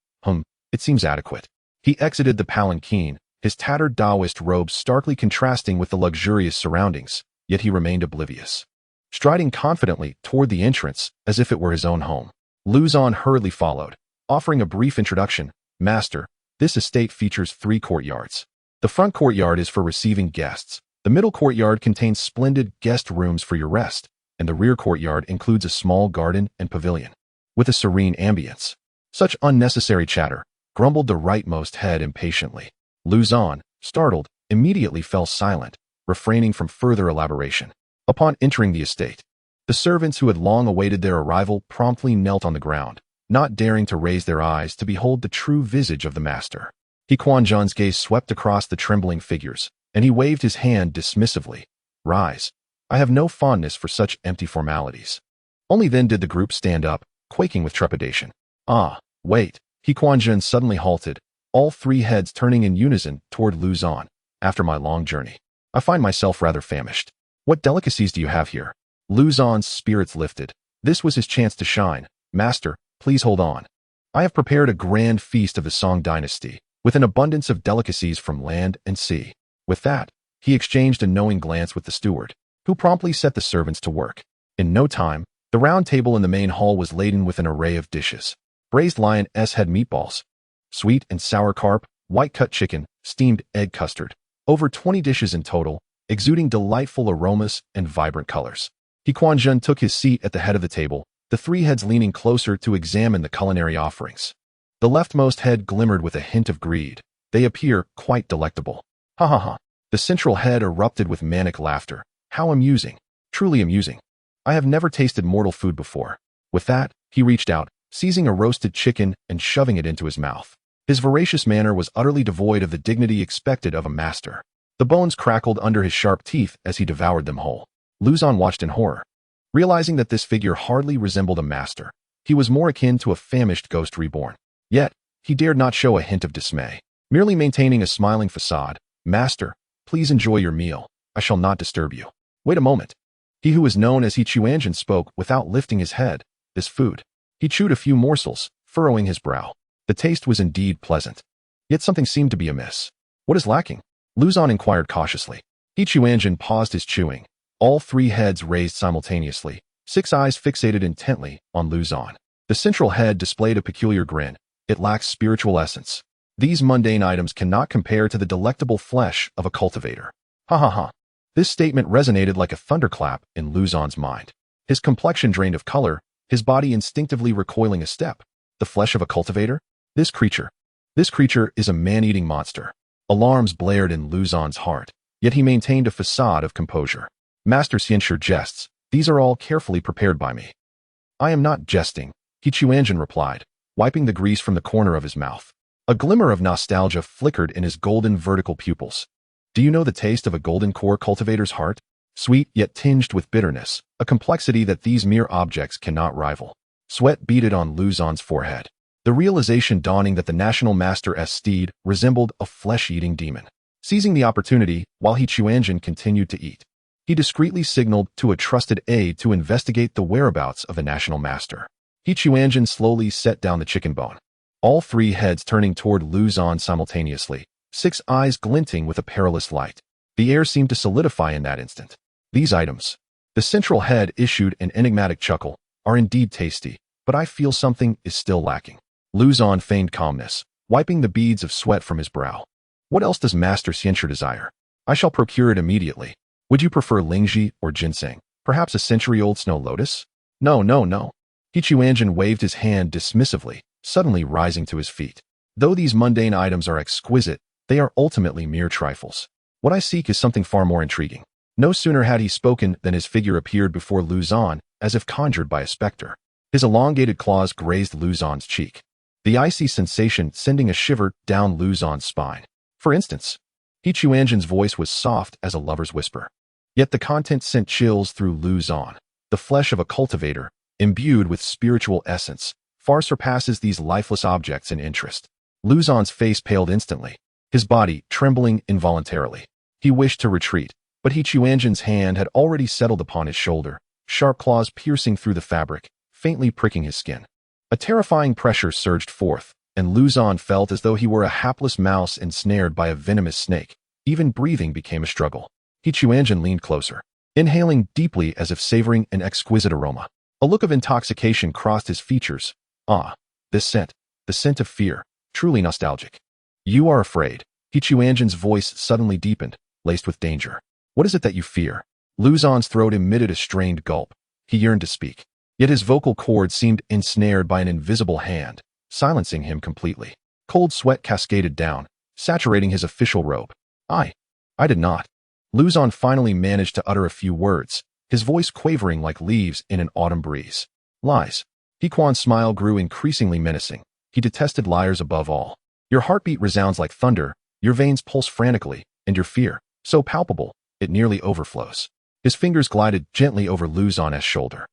It seems adequate. He exited the palanquin, his tattered Taoist robes starkly contrasting with the luxurious surroundings, yet he remained oblivious. Striding confidently toward the entrance, as if it were his own home, Lu Zon hurriedly followed, offering a brief introduction. "Master, this estate features 3 courtyards. The front courtyard is for receiving guests. The middle courtyard contains splendid guest rooms for your rest, and the rear courtyard includes a small garden and pavilion, with a serene ambience." "Such unnecessary chatter," grumbled the rightmost head impatiently. Lu Zon, startled, immediately fell silent, refraining from further elaboration. Upon entering the estate, the servants who had long awaited their arrival promptly knelt on the ground, not daring to raise their eyes to behold the true visage of the master. He Quanzhen's gaze swept across the trembling figures, and he waved his hand dismissively. "Rise. I have no fondness for such empty formalities." Only then did the group stand up, quaking with trepidation. "Ah, wait." He Quanzhen suddenly halted, all 3 heads turning in unison toward Lu Zon. "After my long journey, I find myself rather famished. What delicacies do you have here?" Lu Zon's spirits lifted. This was his chance to shine. "Master, please hold on. I have prepared a grand feast of the Song dynasty, with an abundance of delicacies from land and sea." With that, he exchanged a knowing glance with the steward, who promptly set the servants to work. In no time, the round table in the main hall was laden with an array of dishes. Braised lion's head meatballs, sweet and sour carp, white-cut chicken, steamed egg custard. Over 20 dishes in total, exuding delightful aromas and vibrant colors. Quanzhen took his seat at the head of the table, the three heads leaning closer to examine the culinary offerings. The leftmost head glimmered with a hint of greed. They appear quite delectable. Ha ha ha. The central head erupted with manic laughter. How amusing. Truly amusing. I have never tasted mortal food before. With that, he reached out, seizing a roasted chicken and shoving it into his mouth. His voracious manner was utterly devoid of the dignity expected of a master. The bones crackled under his sharp teeth as he devoured them whole. Luzon watched in horror. Realizing that this figure hardly resembled a master, he was more akin to a famished ghost reborn. Yet, he dared not show a hint of dismay. Merely maintaining a smiling facade, "Master, please enjoy your meal. I shall not disturb you." "Wait a moment." He who was known as Quanzhen spoke without lifting his head. "This food." He chewed a few morsels, furrowing his brow. The taste was indeed pleasant. Yet something seemed to be amiss. "What is lacking?" Luzon inquired cautiously. Quanzhen paused his chewing. All three heads raised simultaneously, 6 eyes fixated intently on Luzon. The central head displayed a peculiar grin. It lacks spiritual essence. These mundane items cannot compare to the delectable flesh of a cultivator. Ha ha ha. This statement resonated like a thunderclap in Luzon's mind. His complexion drained of color, his body instinctively recoiling a step. The flesh of a cultivator? This creature is a man-eating monster. Alarms blared in Luzon's heart, yet he maintained a facade of composure. "Master Xianxue jests. These are all carefully prepared by me." "I am not jesting," Quanzhen replied, wiping the grease from the corner of his mouth. A glimmer of nostalgia flickered in his golden vertical pupils. "Do you know the taste of a golden core cultivator's heart? Sweet yet tinged with bitterness, a complexity that these mere objects cannot rival." Sweat beaded on Luzon's forehead. The realization dawning that the national master's steed resembled a flesh-eating demon. Seizing the opportunity, while Quanzhen continued to eat, he discreetly signaled to a trusted aide to investigate the whereabouts of the national master. Quanzhen slowly set down the chicken bone. All three heads turning toward Luzon simultaneously, 6 eyes glinting with a perilous light. The air seemed to solidify in that instant. "These items," the central head issued an enigmatic chuckle, "are indeed tasty, but I feel something is still lacking." Luzon feigned calmness, wiping the beads of sweat from his brow. "What else does Master Xianxue desire? I shall procure it immediately. Would you prefer lingji or ginseng? Perhaps a century-old snow lotus?" "No, no, no." Quanzhen waved his hand dismissively, suddenly rising to his feet. "Though these mundane items are exquisite, they are ultimately mere trifles. What I seek is something far more intriguing." No sooner had he spoken than his figure appeared before Luzon, as if conjured by a specter. His elongated claws grazed Luzon's cheek, the icy sensation sending a shiver down Luzon's spine. "For instance." Quanzhen's voice was soft as a lover's whisper. Yet the content sent chills through Luzon. The flesh of a cultivator, imbued with spiritual essence, far surpasses these lifeless objects in interest. Luzon's face paled instantly, his body trembling involuntarily. He wished to retreat, but Quanzhen's hand had already settled upon his shoulder, sharp claws piercing through the fabric, faintly pricking his skin. A terrifying pressure surged forth, and Luzon felt as though he were a hapless mouse ensnared by a venomous snake. Even breathing became a struggle. Quanzhen leaned closer, inhaling deeply as if savoring an exquisite aroma. A look of intoxication crossed his features. "Ah, this scent, the scent of fear, truly nostalgic." "You are afraid." Quanzhen's voice suddenly deepened, laced with danger. "What is it that you fear?" Luzon's throat emitted a strained gulp. He yearned to speak, yet his vocal cords seemed ensnared by an invisible hand, silencing him completely. Cold sweat cascaded down, saturating his official robe. I did not." Luzon finally managed to utter a few words, his voice quavering like leaves in an autumn breeze. "Lies." Quanzhen's smile grew increasingly menacing. He detested liars above all. "Your heartbeat resounds like thunder, your veins pulse frantically, and your fear, so palpable, it nearly overflows." His fingers glided gently over Luzon's shoulder,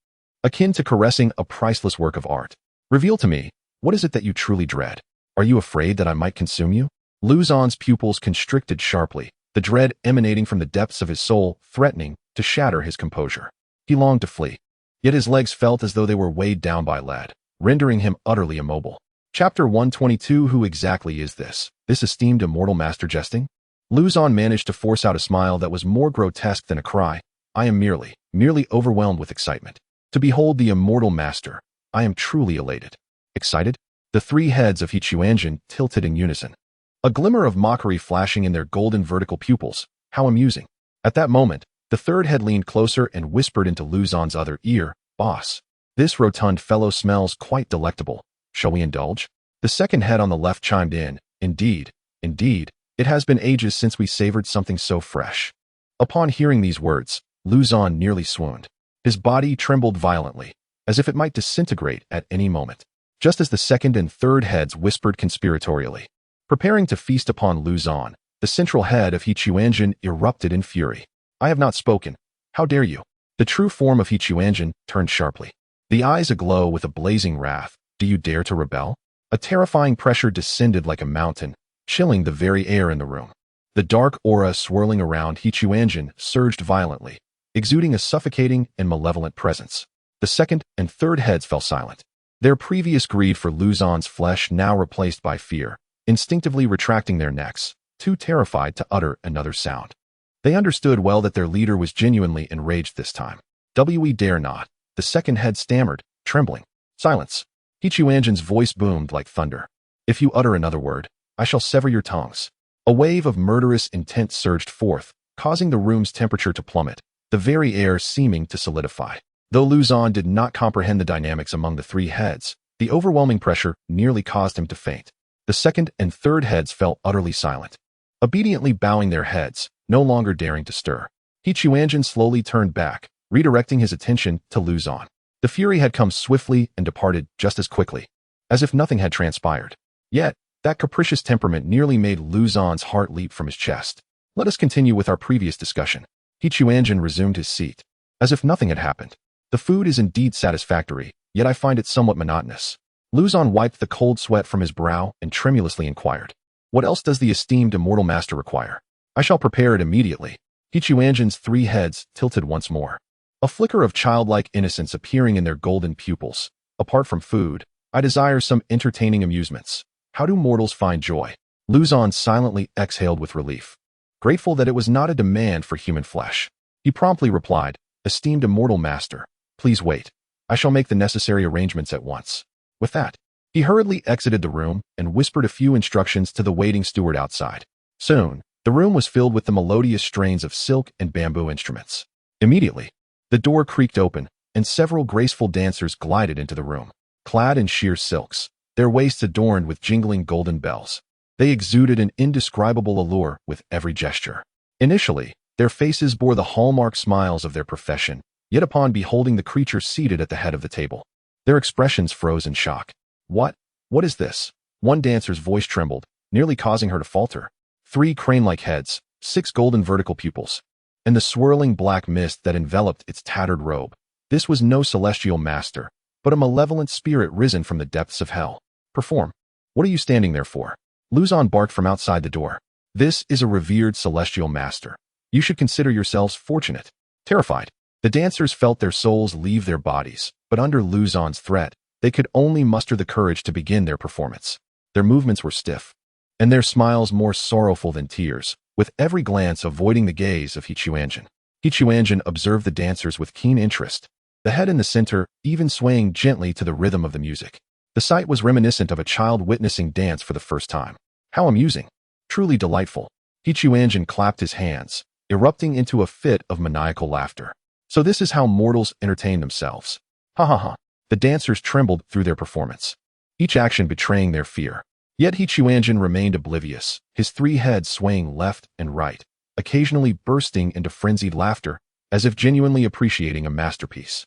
akin to caressing a priceless work of art. "Reveal to me, what is it that you truly dread? Are you afraid that I might consume you?" Luzon's pupils constricted sharply, the dread emanating from the depths of his soul, threatening to shatter his composure. He longed to flee, yet his legs felt as though they were weighed down by lead, rendering him utterly immobile. Chapter 122. Who exactly is this esteemed immortal master jesting? Luzon managed to force out a smile that was more grotesque than a cry. "I am merely overwhelmed with excitement. To behold the immortal master, I am truly elated." "Excited?" The three heads of Quanzhen tilted in unison, a glimmer of mockery flashing in their golden vertical pupils. "How amusing." At that moment, the third head leaned closer and whispered into Luzon's other ear, "Boss, this rotund fellow smells quite delectable. Shall we indulge?" The second head on the left chimed in, "Indeed, indeed, it has been ages since we savored something so fresh." Upon hearing these words, Luzon nearly swooned. His body trembled violently, as if it might disintegrate at any moment. Just as the second and third heads whispered conspiratorially, preparing to feast upon Luzon, the central head of Quanzhen erupted in fury. "I have not spoken. How dare you?" The true form of Quanzhen turned sharply, the eyes aglow with a blazing wrath. "Do you dare to rebel?" A terrifying pressure descended like a mountain, chilling the very air in the room. The dark aura swirling around Quanzhen surged violently, exuding a suffocating and malevolent presence. The second and third heads fell silent, their previous greed for Luzon's flesh now replaced by fear, instinctively retracting their necks, too terrified to utter another sound. They understood well that their leader was genuinely enraged this time. "We dare not," the second head stammered, trembling. "Silence." Quanzhen's voice boomed like thunder. "If you utter another word, I shall sever your tongues." A wave of murderous intent surged forth, causing the room's temperature to plummet, the very air seeming to solidify. Though Luzon did not comprehend the dynamics among the three heads, the overwhelming pressure nearly caused him to faint. The second and third heads fell utterly silent, obediently bowing their heads, no longer daring to stir. Quanzhen slowly turned back, redirecting his attention to Luzon. The fury had come swiftly and departed just as quickly, as if nothing had transpired. Yet, that capricious temperament nearly made Luzon's heart leap from his chest. "Let us continue with our previous discussion." Quanzhen resumed his seat, as if nothing had happened. "The food is indeed satisfactory, yet I find it somewhat monotonous." Luzon wiped the cold sweat from his brow and tremulously inquired, "What else does the esteemed immortal master require?" "I shall prepare it immediately." Quanzhen's three heads tilted once more, a flicker of childlike innocence appearing in their golden pupils. "Apart from food, I desire some entertaining amusements. How do mortals find joy?" Luzon silently exhaled with relief, grateful that it was not a demand for human flesh. He promptly replied, "Esteemed immortal master, please wait. I shall make the necessary arrangements at once." With that, he hurriedly exited the room and whispered a few instructions to the waiting steward outside. Soon, the room was filled with the melodious strains of silk and bamboo instruments. Immediately, the door creaked open, and several graceful dancers glided into the room, clad in sheer silks, their waists adorned with jingling golden bells. They exuded an indescribable allure with every gesture. Initially, their faces bore the hallmark smiles of their profession, yet upon beholding the creature seated at the head of the table, their expressions froze in shock. What is this?" One dancer's voice trembled, nearly causing her to falter. 3 crane-like heads, 6 golden vertical pupils, and the swirling black mist that enveloped its tattered robe. This was no celestial master, but a malevolent spirit risen from the depths of hell. "Perform. What are you standing there for?" Luzon barked from outside the door. "This is a revered celestial master. You should consider yourselves fortunate." Terrified, the dancers felt their souls leave their bodies, but under Luzon's threat, they could only muster the courage to begin their performance. Their movements were stiff, and their smiles more sorrowful than tears, with every glance avoiding the gaze of Quanzhen. Quanzhen observed the dancers with keen interest, the head in the center even swaying gently to the rhythm of the music. The sight was reminiscent of a child witnessing dance for the first time. How amusing! Truly delightful! Quanzhen clapped his hands, erupting into a fit of maniacal laughter. "So this is how mortals entertain themselves. Ha ha ha." The dancers trembled through their performance, each action betraying their fear. Yet Quanzhen remained oblivious, his 3 heads swaying left and right, occasionally bursting into frenzied laughter, as if genuinely appreciating a masterpiece.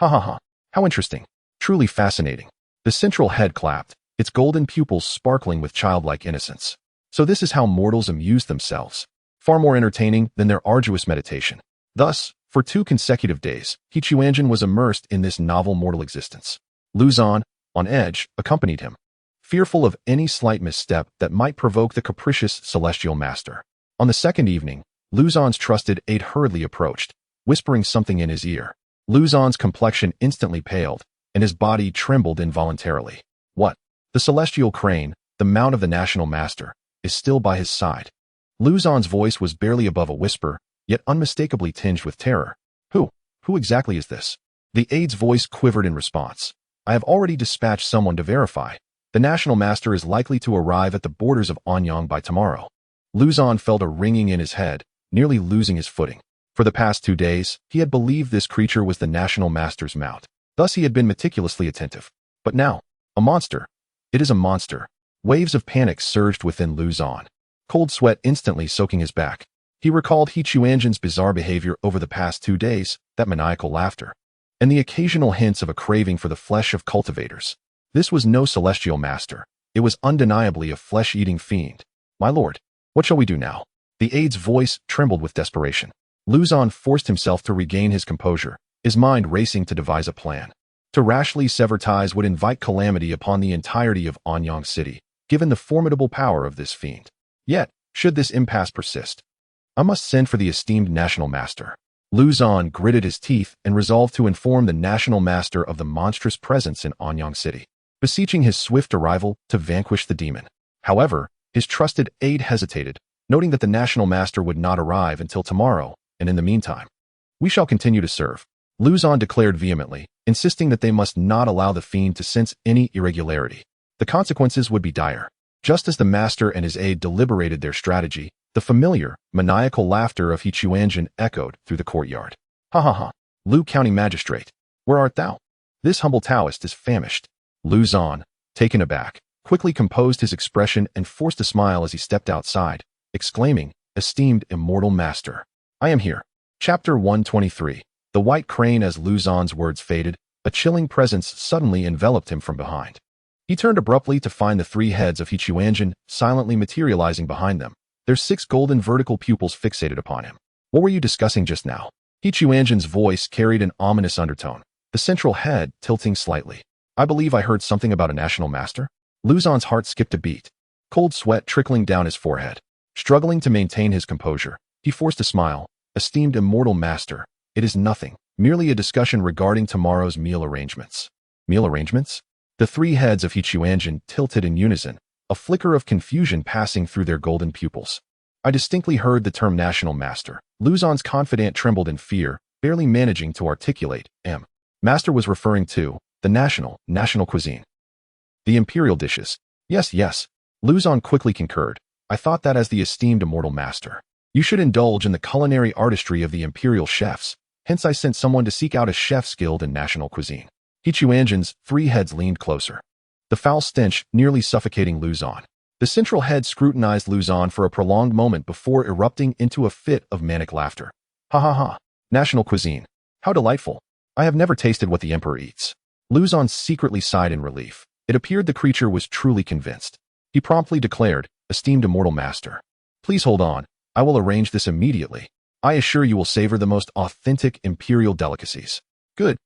"Ha ha ha. How interesting. Truly fascinating." The central head clapped, its golden pupils sparkling with childlike innocence. "So this is how mortals amuse themselves. Far more entertaining than their arduous meditation." Thus, for 2 consecutive days, Quanzhen was immersed in this novel mortal existence. Luzon, on edge, accompanied him, fearful of any slight misstep that might provoke the capricious celestial master. On the second evening, Luzon's trusted aide hurriedly approached, whispering something in his ear. Luzon's complexion instantly paled, and his body trembled involuntarily. What? The celestial crane, the mount of the national master, is still by his side. Luzon's voice was barely above a whisper, yet unmistakably tinged with terror. Who exactly is this?" The aide's voice quivered in response. "I have already dispatched someone to verify. The national master is likely to arrive at the borders of Anyang by tomorrow." Luzon felt a ringing in his head, nearly losing his footing. For the past 2 days, he had believed this creature was the National Master's mount. Thus he had been meticulously attentive. But now, a monster. It is a monster. Waves of panic surged within Lu Zhan. Cold sweat instantly soaking his back. He recalled He Chuanjin's bizarre behavior over the past 2 days, that maniacal laughter, and the occasional hints of a craving for the flesh of cultivators. This was no celestial master. It was undeniably a flesh-eating fiend. My lord, what shall we do now? The aide's voice trembled with desperation. Lu Zhan forced himself to regain his composure, his mind racing to devise a plan. To rashly sever ties would invite calamity upon the entirety of Anyang City, given the formidable power of this fiend. Yet, should this impasse persist, I must send for the esteemed National Master. Lu Zhan gritted his teeth and resolved to inform the National Master of the monstrous presence in Anyang City, beseeching his swift arrival to vanquish the demon. However, his trusted aide hesitated, noting that the National Master would not arrive until tomorrow, and in the meantime, we shall continue to serve. Lu Zhan declared vehemently, insisting that they must not allow the fiend to sense any irregularity. The consequences would be dire. Just as the master and his aide deliberated their strategy, the familiar, maniacal laughter of He Chuanjin echoed through the courtyard. Ha ha ha. Lu County Magistrate, where art thou? This humble Taoist is famished. Lu Zhan, taken aback, quickly composed his expression and forced a smile as he stepped outside, exclaiming, Esteemed Immortal Master, I am here. Chapter 123. The White Crane. As Lu Zhan's words faded, a chilling presence suddenly enveloped him from behind. He turned abruptly to find the 3 heads of He Chuanjin silently materializing behind them, their 6 golden vertical pupils fixated upon him. What were you discussing just now? He Chuanjin's voice carried an ominous undertone, the central head tilting slightly. I believe I heard something about a National Master. Lu Zhan's heart skipped a beat, cold sweat trickling down his forehead. Struggling to maintain his composure, he forced a smile. Esteemed Immortal Master, it is nothing, merely a discussion regarding tomorrow's meal arrangements. Meal arrangements? The 3 heads of He Chuanjin tilted in unison, a flicker of confusion passing through their golden pupils. I distinctly heard the term National Master. Lu Zhan's confidant trembled in fear, barely managing to articulate. Master was referring to the national cuisine. The imperial dishes. Yes. Lu Zhan quickly concurred. I thought that as the esteemed Immortal Master, you should indulge in the culinary artistry of the imperial chefs. Hence I sent someone to seek out a chef skilled in national cuisine. He Chuanjin's 3 heads leaned closer, the foul stench nearly suffocating Lu Zhan. The central head scrutinized Lu Zhan for a prolonged moment before erupting into a fit of manic laughter. Ha ha ha. National cuisine. How delightful. I have never tasted what the emperor eats. Lu Zhan secretly sighed in relief. It appeared the creature was truly convinced. He promptly declared, Esteemed Immortal Master, please hold on. I will arrange this immediately. I assure you will savor the most authentic imperial delicacies. Good.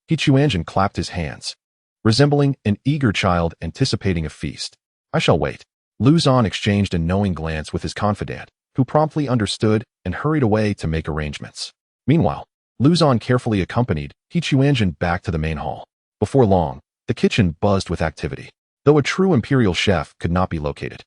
He Chuanjin clapped his hands, resembling an eager child anticipating a feast. I shall wait. Lu Zhan exchanged a knowing glance with his confidant, who promptly understood and hurried away to make arrangements. Meanwhile, Lu Zhan carefully accompanied He Chuanjin back to the main hall. Before long, the kitchen buzzed with activity, though a true imperial chef could not be located.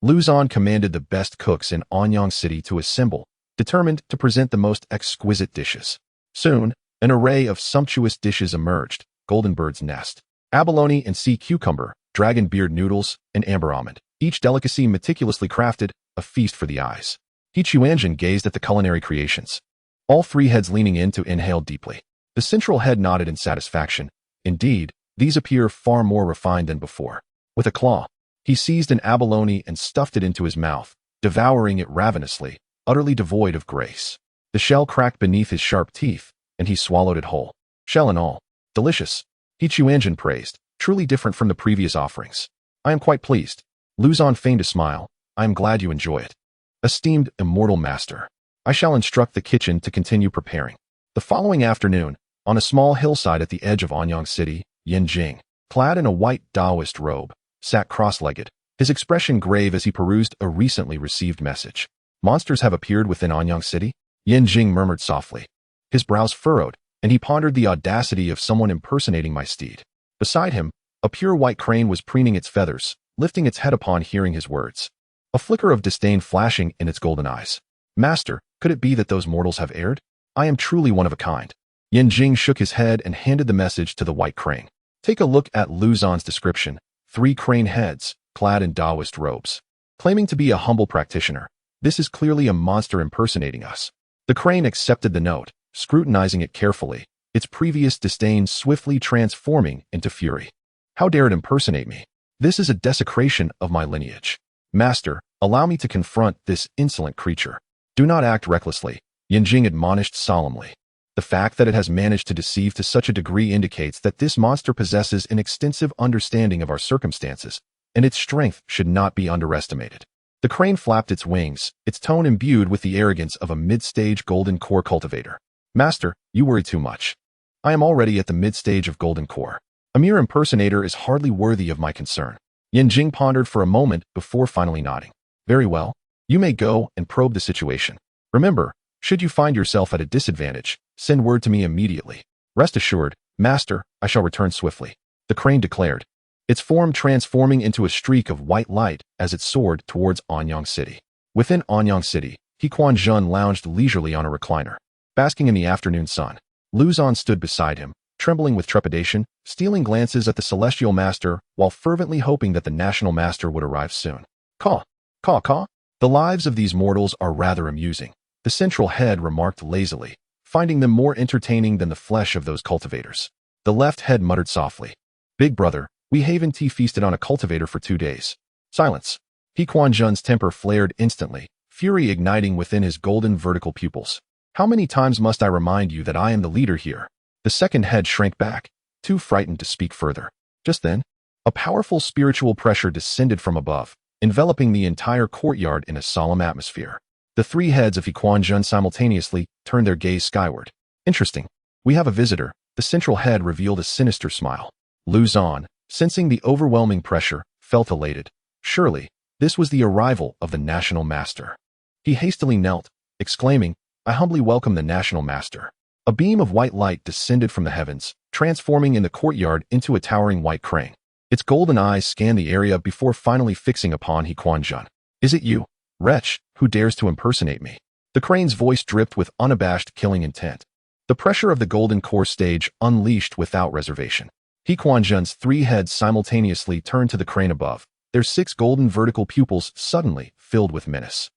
Lu Zhan commanded the best cooks in Anyang City to assemble, determined to present the most exquisite dishes. Soon, an array of sumptuous dishes emerged: golden bird's nest, abalone and sea cucumber, dragon beard noodles, and amber almond. Each delicacy meticulously crafted, a feast for the eyes. He Chuanjin gazed at the culinary creations, all 3 heads leaning in to inhale deeply. The central head nodded in satisfaction. Indeed, these appear far more refined than before. With a claw, he seized an abalone and stuffed it into his mouth, devouring it ravenously, utterly devoid of grace. The shell cracked beneath his sharp teeth, and he swallowed it whole, shell and all. Delicious, He Chuanjin praised, truly different from the previous offerings. I am quite pleased. Lu Zhan feigned a smile. I am glad you enjoy it. Esteemed Immortal Master, I shall instruct the kitchen to continue preparing. The following afternoon, on a small hillside at the edge of Anyang City, Yin Jing, clad in a white Taoist robe, sat cross-legged, his expression grave as he perused a recently received message. Monsters have appeared within Anyang City? Yin Jing murmured softly. His brows furrowed, and he pondered the audacity of someone impersonating my steed. Beside him, a pure white crane was preening its feathers, lifting its head upon hearing his words, a flicker of disdain flashing in its golden eyes. Master, could it be that those mortals have erred? I am truly one of a kind. Yin Jing shook his head and handed the message to the white crane. Take a look at Lu Zhan's description. 3 crane heads, clad in Taoist robes. Claiming to be a humble practitioner, This is clearly a monster impersonating us. The crane accepted the note, scrutinizing it carefully, its previous disdain swiftly transforming into fury. How dare it impersonate me? This is a desecration of my lineage. Master, allow me to confront this insolent creature. Do not act recklessly, Yanjing admonished solemnly. The fact that it has managed to deceive to such a degree indicates that this monster possesses an extensive understanding of our circumstances, and its strength should not be underestimated. The crane flapped its wings, its tone imbued with the arrogance of a mid-stage golden core cultivator. Master, you worry too much. I am already at the mid-stage of golden core. A mere impersonator is hardly worthy of my concern. Yanjing pondered for a moment before finally nodding. Very well. You may go and probe the situation. Remember, should you find yourself at a disadvantage, send word to me immediately. Rest assured, Master, I shall return swiftly. The crane declared, its form transforming into a streak of white light as it soared towards Anyang City. Within Anyang City, Quanzhen lounged leisurely on a recliner. Basking in the afternoon sun, Luzon stood beside him, trembling with trepidation, stealing glances at the Celestial Master while fervently hoping that the National Master would arrive soon. Caw, caw, caw. The lives of these mortals are rather amusing, the central head remarked lazily, finding them more entertaining than the flesh of those cultivators. The left head muttered softly, Big brother, we Haven Tea feasted on a cultivator for 2 days. Silence. Quanzhen's temper flared instantly, fury igniting within his golden vertical pupils. How many times must I remind you that I am the leader here? The second head shrank back, too frightened to speak further. Just then, a powerful spiritual pressure descended from above, enveloping the entire courtyard in a solemn atmosphere. The 3 heads of Quanzhen simultaneously turned their gaze skyward. Interesting. We have a visitor. The central head revealed a sinister smile. Luzon, sensing the overwhelming pressure, felt elated. Surely, this was the arrival of the National Master. He hastily knelt, exclaiming, I humbly welcome the National Master. A beam of white light descended from the heavens, transforming in the courtyard into a towering white crane. Its golden eyes scanned the area before finally fixing upon Quanzhen. Is it you, wretch, who dares to impersonate me? The crane's voice dripped with unabashed killing intent. The pressure of the golden core stage unleashed without reservation. Quanzhen's 3 heads simultaneously turned to the crane above, their 6 golden vertical pupils suddenly filled with menace.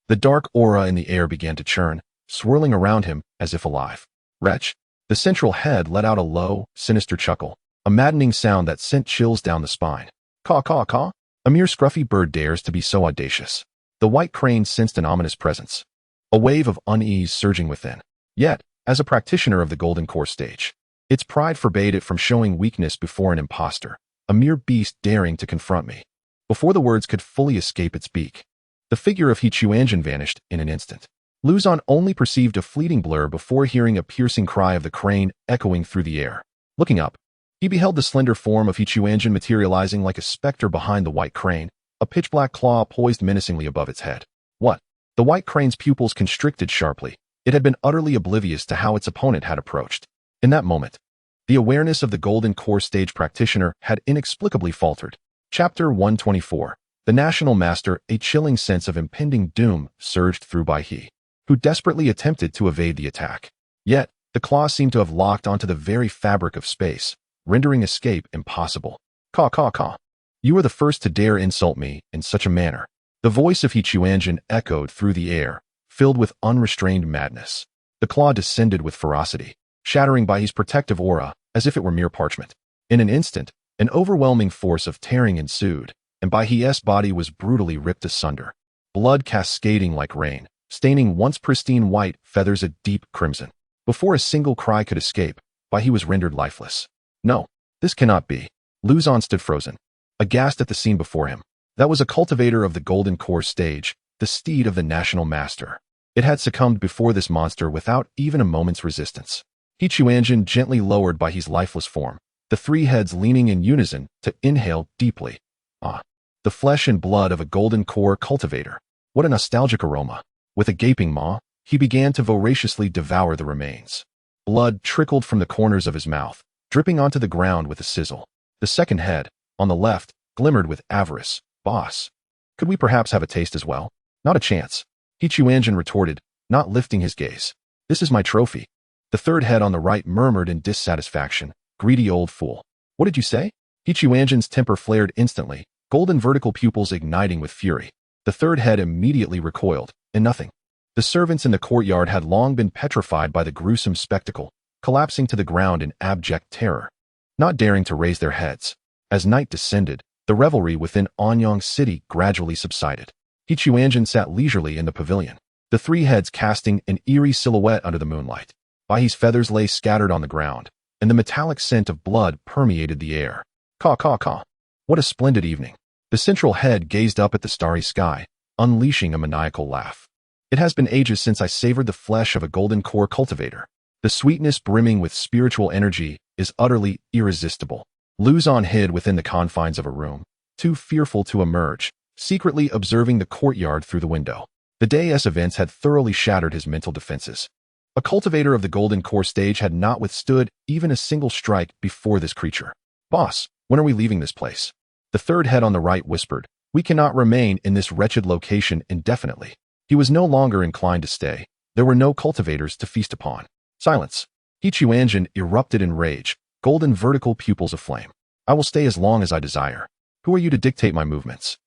The dark aura in the air began to churn, swirling around him as if alive. Wretch. The central head let out a low, sinister chuckle, a maddening sound that sent chills down the spine. Caw, caw, caw. A mere scruffy bird dares to be so audacious. The white crane sensed an ominous presence, a wave of unease surging within. Yet, as a practitioner of the golden core stage, its pride forbade it from showing weakness before an impostor, a mere beast daring to confront me. Before the words could fully escape its beak, the figure of Quanzhen vanished in an instant. Luzon only perceived a fleeting blur before hearing a piercing cry of the crane echoing through the air. Looking up, he beheld the slender form of Quanzhen materializing like a specter behind the white crane, a pitch-black claw poised menacingly above its head. What? The white crane's pupils constricted sharply. It had been utterly oblivious to how its opponent had approached. In that moment, the awareness of the golden core stage practitioner had inexplicably faltered. Chapter 124. The National Master, a chilling sense of impending doom surged through by he, who desperately attempted to evade the attack. Yet, the claw seemed to have locked onto the very fabric of space, rendering escape impossible. Caw, caw, caw. You are the first to dare insult me in such a manner. The voice of Quanzhen echoed through the air, filled with unrestrained madness. The claw descended with ferocity, shattering by his protective aura as if it were mere parchment. In an instant, an overwhelming force of tearing ensued, and by his body was brutally ripped asunder. Blood cascading like rain, staining once pristine white feathers a deep crimson. Before a single cry could escape, he was rendered lifeless. No, this cannot be. Luzon stood frozen, aghast at the scene before him. That was a cultivator of the golden core stage, the steed of the National Master. It had succumbed before this monster without even a moment's resistance. Quanzhen gently lowered by his lifeless form, the 3 heads leaning in unison to inhale deeply. Ah, the flesh and blood of a golden core cultivator. What a nostalgic aroma. With a gaping maw, he began to voraciously devour the remains. Blood trickled from the corners of his mouth, dripping onto the ground with a sizzle. The second head, on the left, glimmered with avarice. Boss, could we perhaps have a taste as well? Not a chance. Quanzhen retorted, not lifting his gaze. This is my trophy. The third head on the right murmured in dissatisfaction. Greedy old fool. What did you say? Quanzhen's temper flared instantly, golden vertical pupils igniting with fury. The third head immediately recoiled, and nothing. The servants in the courtyard had long been petrified by the gruesome spectacle, collapsing to the ground in abject terror, not daring to raise their heads. As night descended, the revelry within Anyang City gradually subsided. Quanzhen sat leisurely in the pavilion, the three heads casting an eerie silhouette under the moonlight. Bai's feathers lay scattered on the ground, and the metallic scent of blood permeated the air. Caw, caw, caw. What a splendid evening. The central head gazed up at the starry sky, unleashing a maniacal laugh. It has been ages since I savored the flesh of a golden core cultivator. The sweetness brimming with spiritual energy is utterly irresistible. Luzon hid within the confines of a room, too fearful to emerge, secretly observing the courtyard through the window. The day's events had thoroughly shattered his mental defenses. A cultivator of the golden core stage had not withstood even a single strike before this creature. Boss, when are we leaving this place? The third head on the right whispered, we cannot remain in this wretched location indefinitely. He was no longer inclined to stay. There were no cultivators to feast upon. Silence. Quanzhen erupted in rage, golden vertical pupils aflame. I will stay as long as I desire. Who are you to dictate my movements?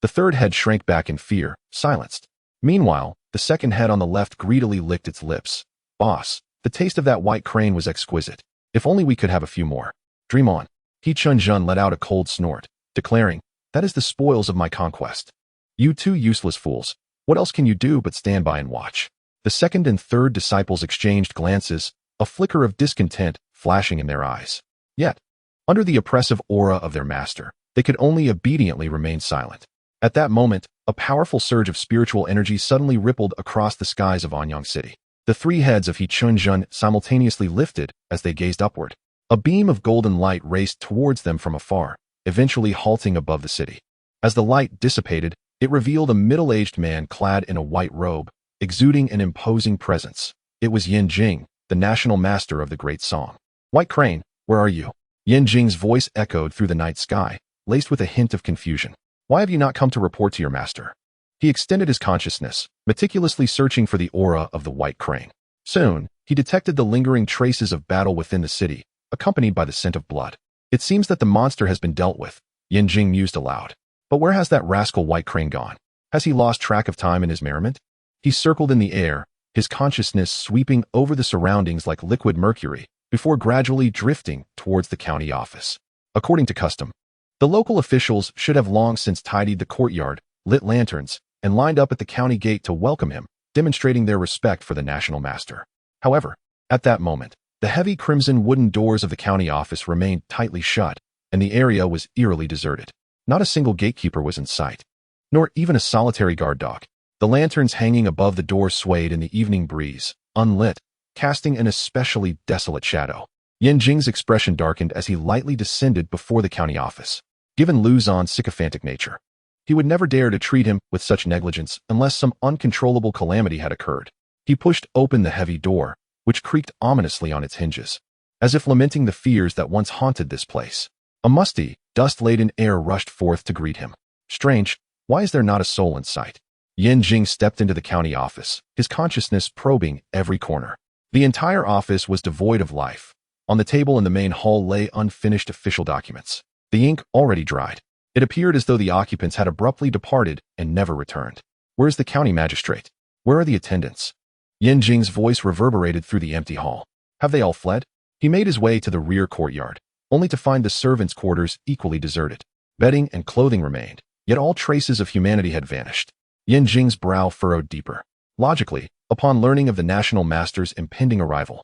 The third head shrank back in fear, silenced. Meanwhile, the second head on the left greedily licked its lips. Boss, the taste of that white crane was exquisite. If only we could have a few more. Dream on. Quanzhen let out a cold snort, declaring, that is the spoils of my conquest. You two useless fools. What else can you do but stand by and watch? The second and third disciples exchanged glances, a flicker of discontent flashing in their eyes. Yet, under the oppressive aura of their master, they could only obediently remain silent. At that moment, a powerful surge of spiritual energy suddenly rippled across the skies of Anyang City. The three heads of Quanzhen simultaneously lifted as they gazed upward. A beam of golden light raced towards them from afar, eventually halting above the city. As the light dissipated, it revealed a middle-aged man clad in a white robe, exuding an imposing presence. It was Jing, the national master of the great song. White Crane, where are you? Jing's voice echoed through the night sky, laced with a hint of confusion. Why have you not come to report to your master? He extended his consciousness, meticulously searching for the aura of the White Crane. Soon, he detected the lingering traces of battle within the city, accompanied by the scent of blood. It seems that the monster has been dealt with, Jing mused aloud. But where has that rascal White Crane gone? Has he lost track of time in his merriment? He circled in the air, his consciousness sweeping over the surroundings like liquid mercury, before gradually drifting towards the county office. According to custom, the local officials should have long since tidied the courtyard, lit lanterns, and lined up at the county gate to welcome him, demonstrating their respect for the national master. However, at that moment, the heavy crimson wooden doors of the county office remained tightly shut, and the area was eerily deserted. Not a single gatekeeper was in sight, nor even a solitary guard dog. The lanterns hanging above the door swayed in the evening breeze, unlit, casting an especially desolate shadow. Jing's expression darkened as he lightly descended before the county office. Given Luzon's sycophantic nature, he would never dare to treat him with such negligence unless some uncontrollable calamity had occurred. He pushed open the heavy door, which creaked ominously on its hinges, as if lamenting the fears that once haunted this place. A musty, dust-laden air rushed forth to greet him. Strange, why is there not a soul in sight? Jing stepped into the county office, his consciousness probing every corner. The entire office was devoid of life. On the table in the main hall lay unfinished official documents, the ink already dried. It appeared as though the occupants had abruptly departed and never returned. Where is the county magistrate? Where are the attendants? Jing's voice reverberated through the empty hall. Have they all fled? He made his way to the rear courtyard, only to find the servants' quarters equally deserted. Bedding and clothing remained, yet all traces of humanity had vanished. Jing's brow furrowed deeper. Logically, upon learning of the national master's impending arrival,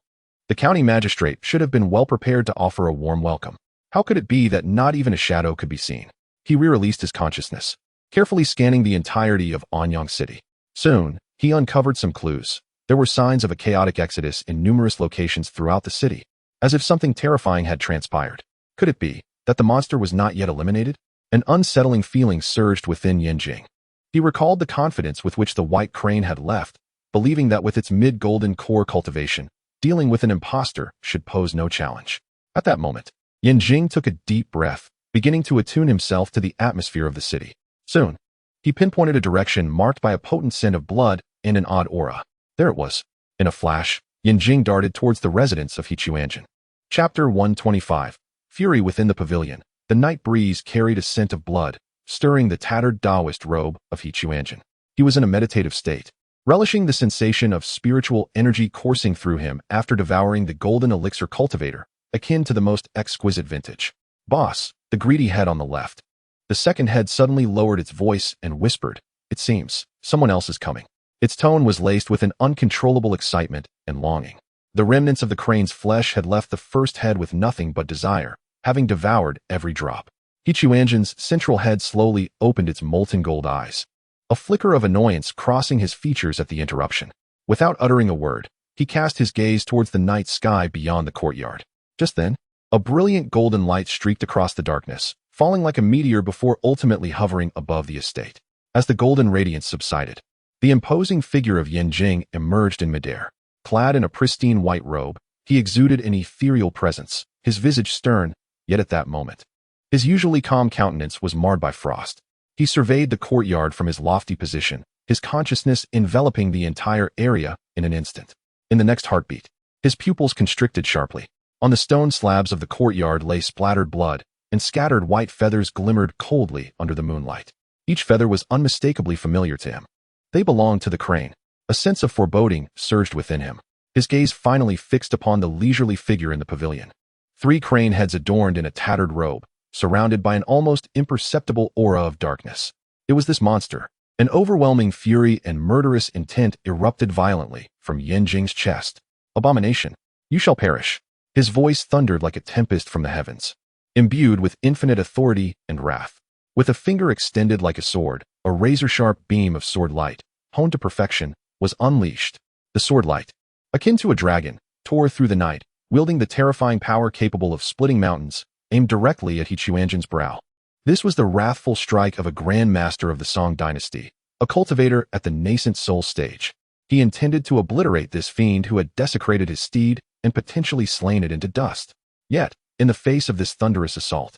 the county magistrate should have been well prepared to offer a warm welcome. How could it be that not even a shadow could be seen? He re-released his consciousness, carefully scanning the entirety of Anyang City. Soon, he uncovered some clues. There were signs of a chaotic exodus in numerous locations throughout the city, as if something terrifying had transpired. Could it be that the monster was not yet eliminated? An unsettling feeling surged within Jing. He recalled the confidence with which the White Crane had left, believing that with its mid-golden core cultivation, dealing with an imposter should pose no challenge. At that moment, Jing took a deep breath, beginning to attune himself to the atmosphere of the city. Soon, he pinpointed a direction marked by a potent scent of blood and an odd aura. There it was. In a flash, Jing darted towards the residence of Quanzhen. Chapter 125. Fury within the pavilion. The night breeze carried a scent of blood, stirring the tattered Taoist robe of Quanzhen. He was in a meditative state, relishing the sensation of spiritual energy coursing through him after devouring the golden elixir cultivator, akin to the most exquisite vintage. Boss, the greedy head on the left. The second head suddenly lowered its voice and whispered, "It seems someone else is coming." Its tone was laced with an uncontrollable excitement and longing. The remnants of the crane's flesh had left the first head with nothing but desire, having devoured every drop. Quanzhen's central head slowly opened its molten gold eyes, a flicker of annoyance crossing his features at the interruption. Without uttering a word, he cast his gaze towards the night sky beyond the courtyard. Just then, a brilliant golden light streaked across the darkness, falling like a meteor before ultimately hovering above the estate. As the golden radiance subsided, the imposing figure of Yanjing emerged in midair. Clad in a pristine white robe, he exuded an ethereal presence, his visage stern, yet at that moment, his usually calm countenance was marred by frost. He surveyed the courtyard from his lofty position, his consciousness enveloping the entire area in an instant. In the next heartbeat, his pupils constricted sharply. On the stone slabs of the courtyard lay splattered blood, and scattered white feathers glimmered coldly under the moonlight. Each feather was unmistakably familiar to him. They belonged to the crane. A sense of foreboding surged within him. His gaze finally fixed upon the leisurely figure in the pavilion. 3 crane heads adorned in a tattered robe, surrounded by an almost imperceptible aura of darkness. It was this monster. An overwhelming fury and murderous intent erupted violently from Yanjing's chest. "Abomination, you shall perish." His voice thundered like a tempest from the heavens, imbued with infinite authority and wrath. With a finger extended like a sword, a razor-sharp beam of sword light, honed to perfection, was unleashed. The sword light, akin to a dragon, tore through the night, wielding the terrifying power capable of splitting mountains, aimed directly at Quanzhen's brow. This was the wrathful strike of a Grand Master of the Song dynasty, a cultivator at the nascent soul stage. He intended to obliterate this fiend who had desecrated his steed and potentially slain it into dust. Yet, in the face of this thunderous assault,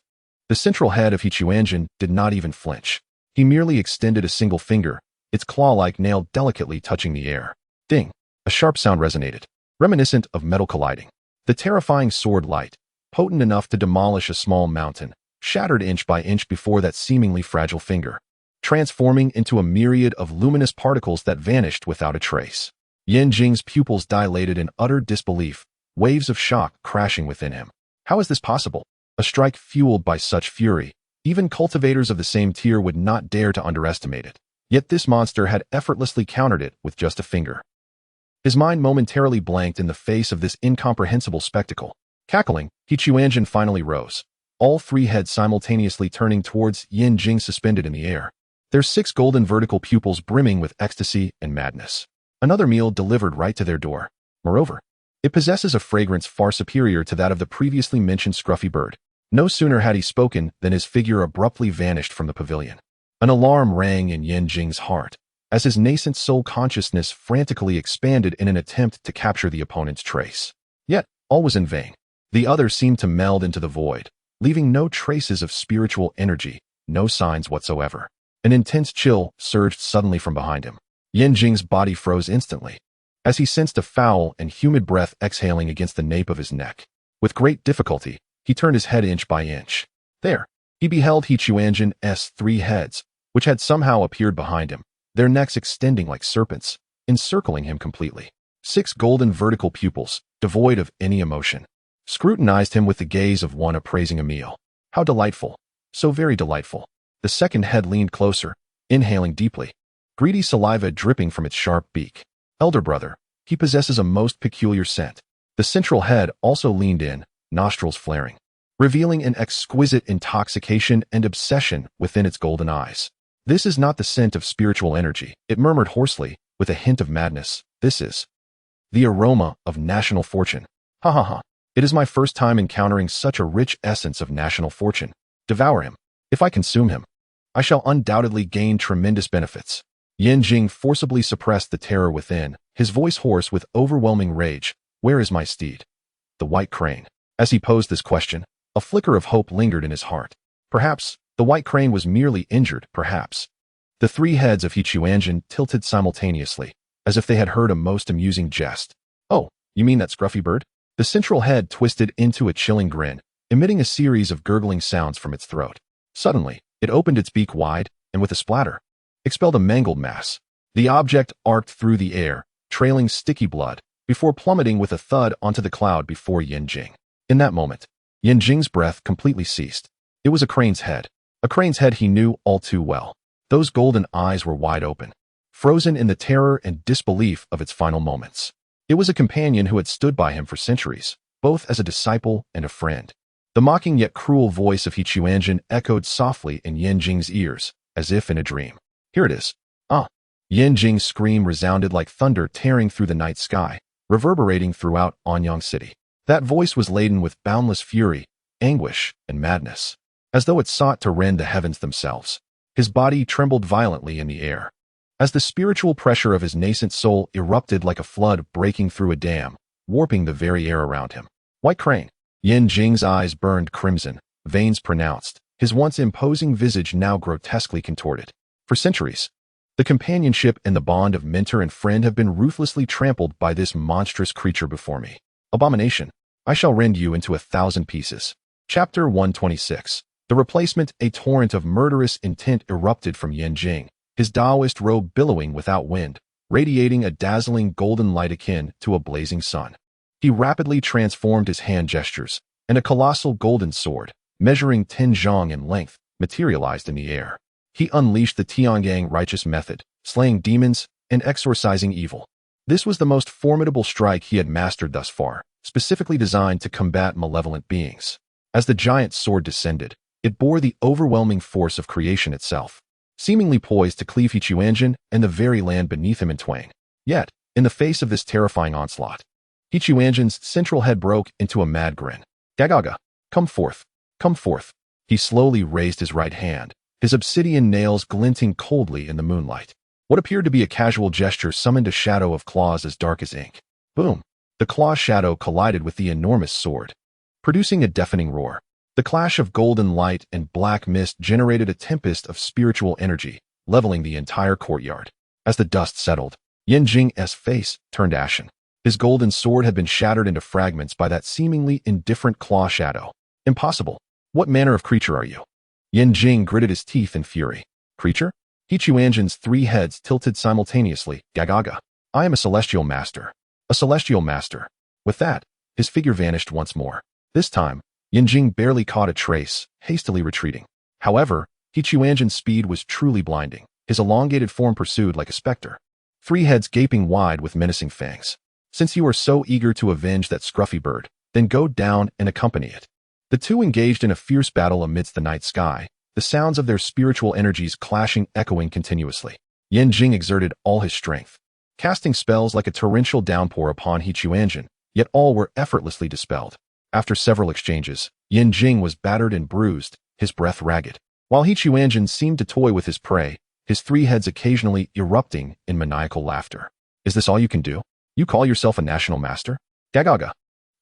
the central head of Quanzhen did not even flinch. He merely extended a single finger, its claw-like nail delicately touching the air. Ding! A sharp sound resonated, reminiscent of metal colliding. The terrifying sword light, potent enough to demolish a small mountain, shattered inch by inch before that seemingly fragile finger, transforming into a myriad of luminous particles that vanished without a trace. Yanjing's pupils dilated in utter disbelief, waves of shock crashing within him. How is this possible? A strike fueled by such fury, even cultivators of the same tier would not dare to underestimate it. Yet this monster had effortlessly countered it with just a finger. His mind momentarily blanked in the face of this incomprehensible spectacle. Cackling, Quanzhen finally rose, all 3 heads simultaneously turning towards Yanjing suspended in the air, their 6 golden vertical pupils brimming with ecstasy and madness. Another meal delivered right to their door. Moreover, it possesses a fragrance far superior to that of the previously mentioned scruffy bird. No sooner had he spoken than his figure abruptly vanished from the pavilion. An alarm rang in Yanjing's heart, as his nascent soul consciousness frantically expanded in an attempt to capture the opponent's trace. Yet, all was in vain. The other seemed to meld into the void, leaving no traces of spiritual energy, no signs whatsoever. An intense chill surged suddenly from behind him. Yanjing's body froze instantly, as he sensed a foul and humid breath exhaling against the nape of his neck. With great difficulty, he turned his head inch by inch. There, he beheld Quanzhen's 3 heads, which had somehow appeared behind him, their necks extending like serpents, encircling him completely. 6 golden vertical pupils, devoid of any emotion, scrutinized him with the gaze of one appraising a meal. How delightful, so very delightful. The second head leaned closer, inhaling deeply, greedy saliva dripping from its sharp beak. Elder brother, he possesses a most peculiar scent. The central head also leaned in, nostrils flaring, revealing an exquisite intoxication and obsession within its golden eyes. "This is not the scent of spiritual energy," it murmured hoarsely, with a hint of madness. "This is the aroma of national fortune. Ha ha ha. It is my first time encountering such a rich essence of national fortune. Devour him. If I consume him, I shall undoubtedly gain tremendous benefits." Yanjing forcibly suppressed the terror within, his voice hoarse with overwhelming rage. "Where is my steed? The white crane?" As he posed this question, a flicker of hope lingered in his heart. Perhaps the white crane was merely injured, perhaps. The 3 heads of Quanzhen tilted simultaneously, as if they had heard a most amusing jest. "Oh, you mean that scruffy bird?" The central head twisted into a chilling grin, emitting a series of gurgling sounds from its throat. Suddenly, It opened its beak wide, and with a splatter, expelled a mangled mass. The object arced through the air, trailing sticky blood, before plummeting with a thud onto the cloud before Yanjing. In that moment, Yanjing's breath completely ceased. It was a crane's head. A crane's head he knew all too well. Those golden eyes were wide open, frozen in the terror and disbelief of its final moments. It was a companion who had stood by him for centuries, both as a disciple and a friend. The mocking yet cruel voice of Hichuanjin echoed softly in Yanjing's ears, as if in a dream. Here it is. Ah! Yanjing's scream resounded like thunder tearing through the night sky, reverberating throughout Anyang City. That voice was laden with boundless fury, anguish, and madness, as though it sought to rend the heavens themselves. His body trembled violently in the air, as the spiritual pressure of his nascent soul erupted like a flood breaking through a dam, warping the very air around him. White Crane. Yanjing's eyes burned crimson, veins pronounced, his once imposing visage now grotesquely contorted. For centuries, the companionship and the bond of mentor and friend have been ruthlessly trampled by this monstrous creature before me. Abomination, I shall rend you into 1,000 pieces. Chapter 126. The replacement. A torrent of murderous intent erupted from Yanjing, his Taoist robe billowing without wind, radiating a dazzling golden light akin to a blazing sun. He rapidly transformed his hand gestures, and a colossal golden sword, measuring 10 zhang in length, materialized in the air. He unleashed the Tiangang righteous method, slaying demons and exorcising evil. This was the most formidable strike he had mastered thus far, specifically designed to combat malevolent beings. As the giant sword descended, it bore the overwhelming force of creation itself, seemingly poised to cleave Hichuanjin and the very land beneath him in twain. Yet, in the face of this terrifying onslaught, Hichuanjin's central head broke into a mad grin. Gagaga, come forth, come forth. He slowly raised his right hand, his obsidian nails glinting coldly in the moonlight. What appeared to be a casual gesture summoned a shadow of claws as dark as ink. Boom! The claw shadow collided with the enormous sword, producing a deafening roar. The clash of golden light and black mist generated a tempest of spiritual energy, leveling the entire courtyard. As the dust settled, Yanjing's face turned ashen. His golden sword had been shattered into fragments by that seemingly indifferent claw shadow. Impossible! What manner of creature are you? Yanjing gritted his teeth in fury. Creature? Hichuanjin's 3 heads tilted simultaneously. Gagaga. I am a celestial master. A celestial master. With that, his figure vanished once more. This time, Yanjing barely caught a trace, hastily retreating. However, Hichuanjin's speed was truly blinding. His elongated form pursued like a specter, 3 heads gaping wide with menacing fangs. Since you are so eager to avenge that scruffy bird, then go down and accompany it. The two engaged in a fierce battle amidst the night sky, the sounds of their spiritual energies clashing echoing continuously. Yanjing exerted all his strength, casting spells like a torrential downpour upon Hichuanjin, yet all were effortlessly dispelled. After several exchanges, Yanjing was battered and bruised, his breath ragged. While Hichuanjin seemed to toy with his prey, his 3 heads occasionally erupting in maniacal laughter. Is this all you can do? You call yourself a national master? Gagaga.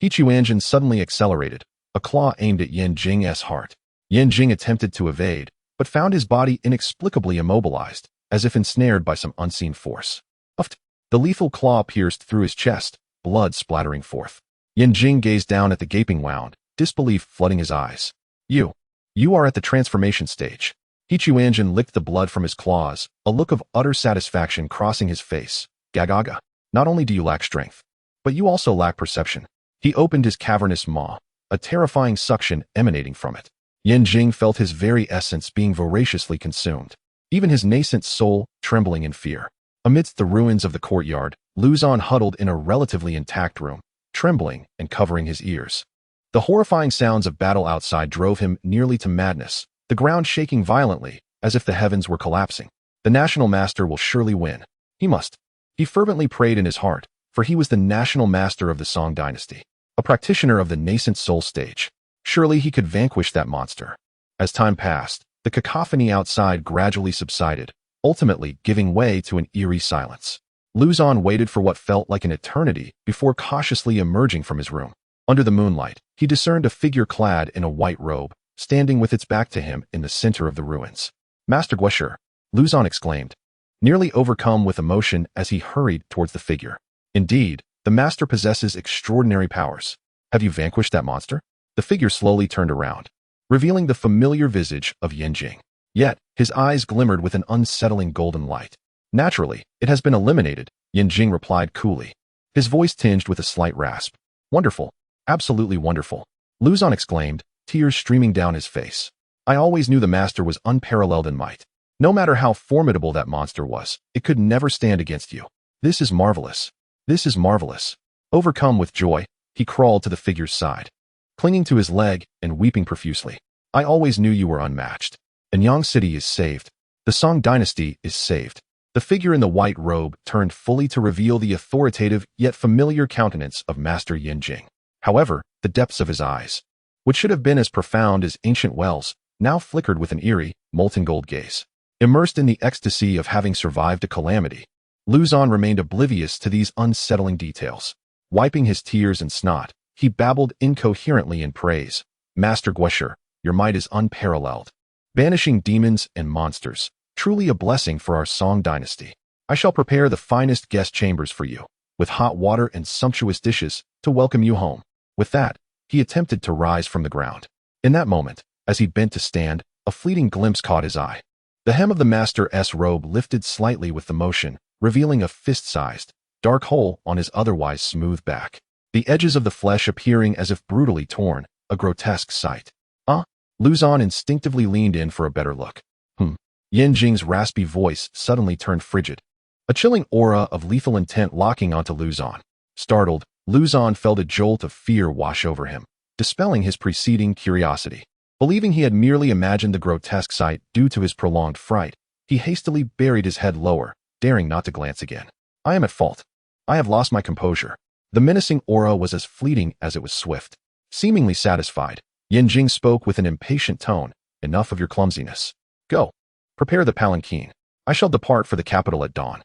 Hichuanjin suddenly accelerated, a claw aimed at Yanjing's heart. Yanjing attempted to evade, but found his body inexplicably immobilized, as if ensnared by some unseen force. Uft! The lethal claw pierced through his chest, blood splattering forth. Yanjing gazed down at the gaping wound, disbelief flooding his eyes. You are at the transformation stage. Hichuanjin licked the blood from his claws, a look of utter satisfaction crossing his face. Gagaga. Not only do you lack strength, but you also lack perception. He opened his cavernous maw, a terrifying suction emanating from it. Yanjing felt his very essence being voraciously consumed, even his nascent soul trembling in fear. Amidst the ruins of the courtyard, Luzon huddled in a relatively intact room, trembling and covering his ears. The horrifying sounds of battle outside drove him nearly to madness, the ground shaking violently, as if the heavens were collapsing. The national master will surely win. He must. He fervently prayed in his heart, for he was the national master of the Song dynasty, a practitioner of the nascent soul stage. Surely he could vanquish that monster. As time passed, the cacophony outside gradually subsided, ultimately giving way to an eerie silence. Luzon waited for what felt like an eternity before cautiously emerging from his room. Under the moonlight, he discerned a figure clad in a white robe, standing with its back to him in the center of the ruins. Master Guesher, Luzon exclaimed, nearly overcome with emotion as he hurried towards the figure. Indeed, the master possesses extraordinary powers. Have you vanquished that monster? The figure slowly turned around, revealing the familiar visage of Yanjing. Yet, his eyes glimmered with an unsettling golden light. Naturally, it has been eliminated, Yin Jing replied coolly. His voice tinged with a slight rasp. Wonderful. Absolutely wonderful. Luzon exclaimed, tears streaming down his face. I always knew the master was unparalleled in might. No matter how formidable that monster was, it could never stand against you. This is marvelous. This is marvelous. Overcome with joy, he crawled to the figure's side, clinging to his leg and weeping profusely. I always knew you were unmatched. Anyang City is saved. The Song dynasty is saved. The figure in the white robe turned fully to reveal the authoritative yet familiar countenance of Master Yin Jing. However, the depths of his eyes, which should have been as profound as ancient wells, now flickered with an eerie, molten gold gaze. Immersed in the ecstasy of having survived a calamity, Luzon remained oblivious to these unsettling details. Wiping his tears and snot, he babbled incoherently in praise. Master Guosher, your might is unparalleled. Banishing demons and monsters, truly a blessing for our Song dynasty. I shall prepare the finest guest chambers for you, with hot water and sumptuous dishes, to welcome you home. With that, he attempted to rise from the ground. In that moment, as he bent to stand, a fleeting glimpse caught his eye. The hem of the Master's robe lifted slightly with the motion, revealing a fist-sized, dark hole on his otherwise smooth back. The edges of the flesh appearing as if brutally torn, a grotesque sight. Luzon instinctively leaned in for a better look. Yin Jing's raspy voice suddenly turned frigid, a chilling aura of lethal intent locking onto Luzon. Startled, Luzon felt a jolt of fear wash over him, dispelling his preceding curiosity. Believing he had merely imagined the grotesque sight due to his prolonged fright, he hastily buried his head lower, daring not to glance again. I am at fault. I have lost my composure. The menacing aura was as fleeting as it was swift. Seemingly satisfied, Yin Jing spoke with an impatient tone. Enough of your clumsiness. Go. Prepare the palanquin. I shall depart for the capital at dawn.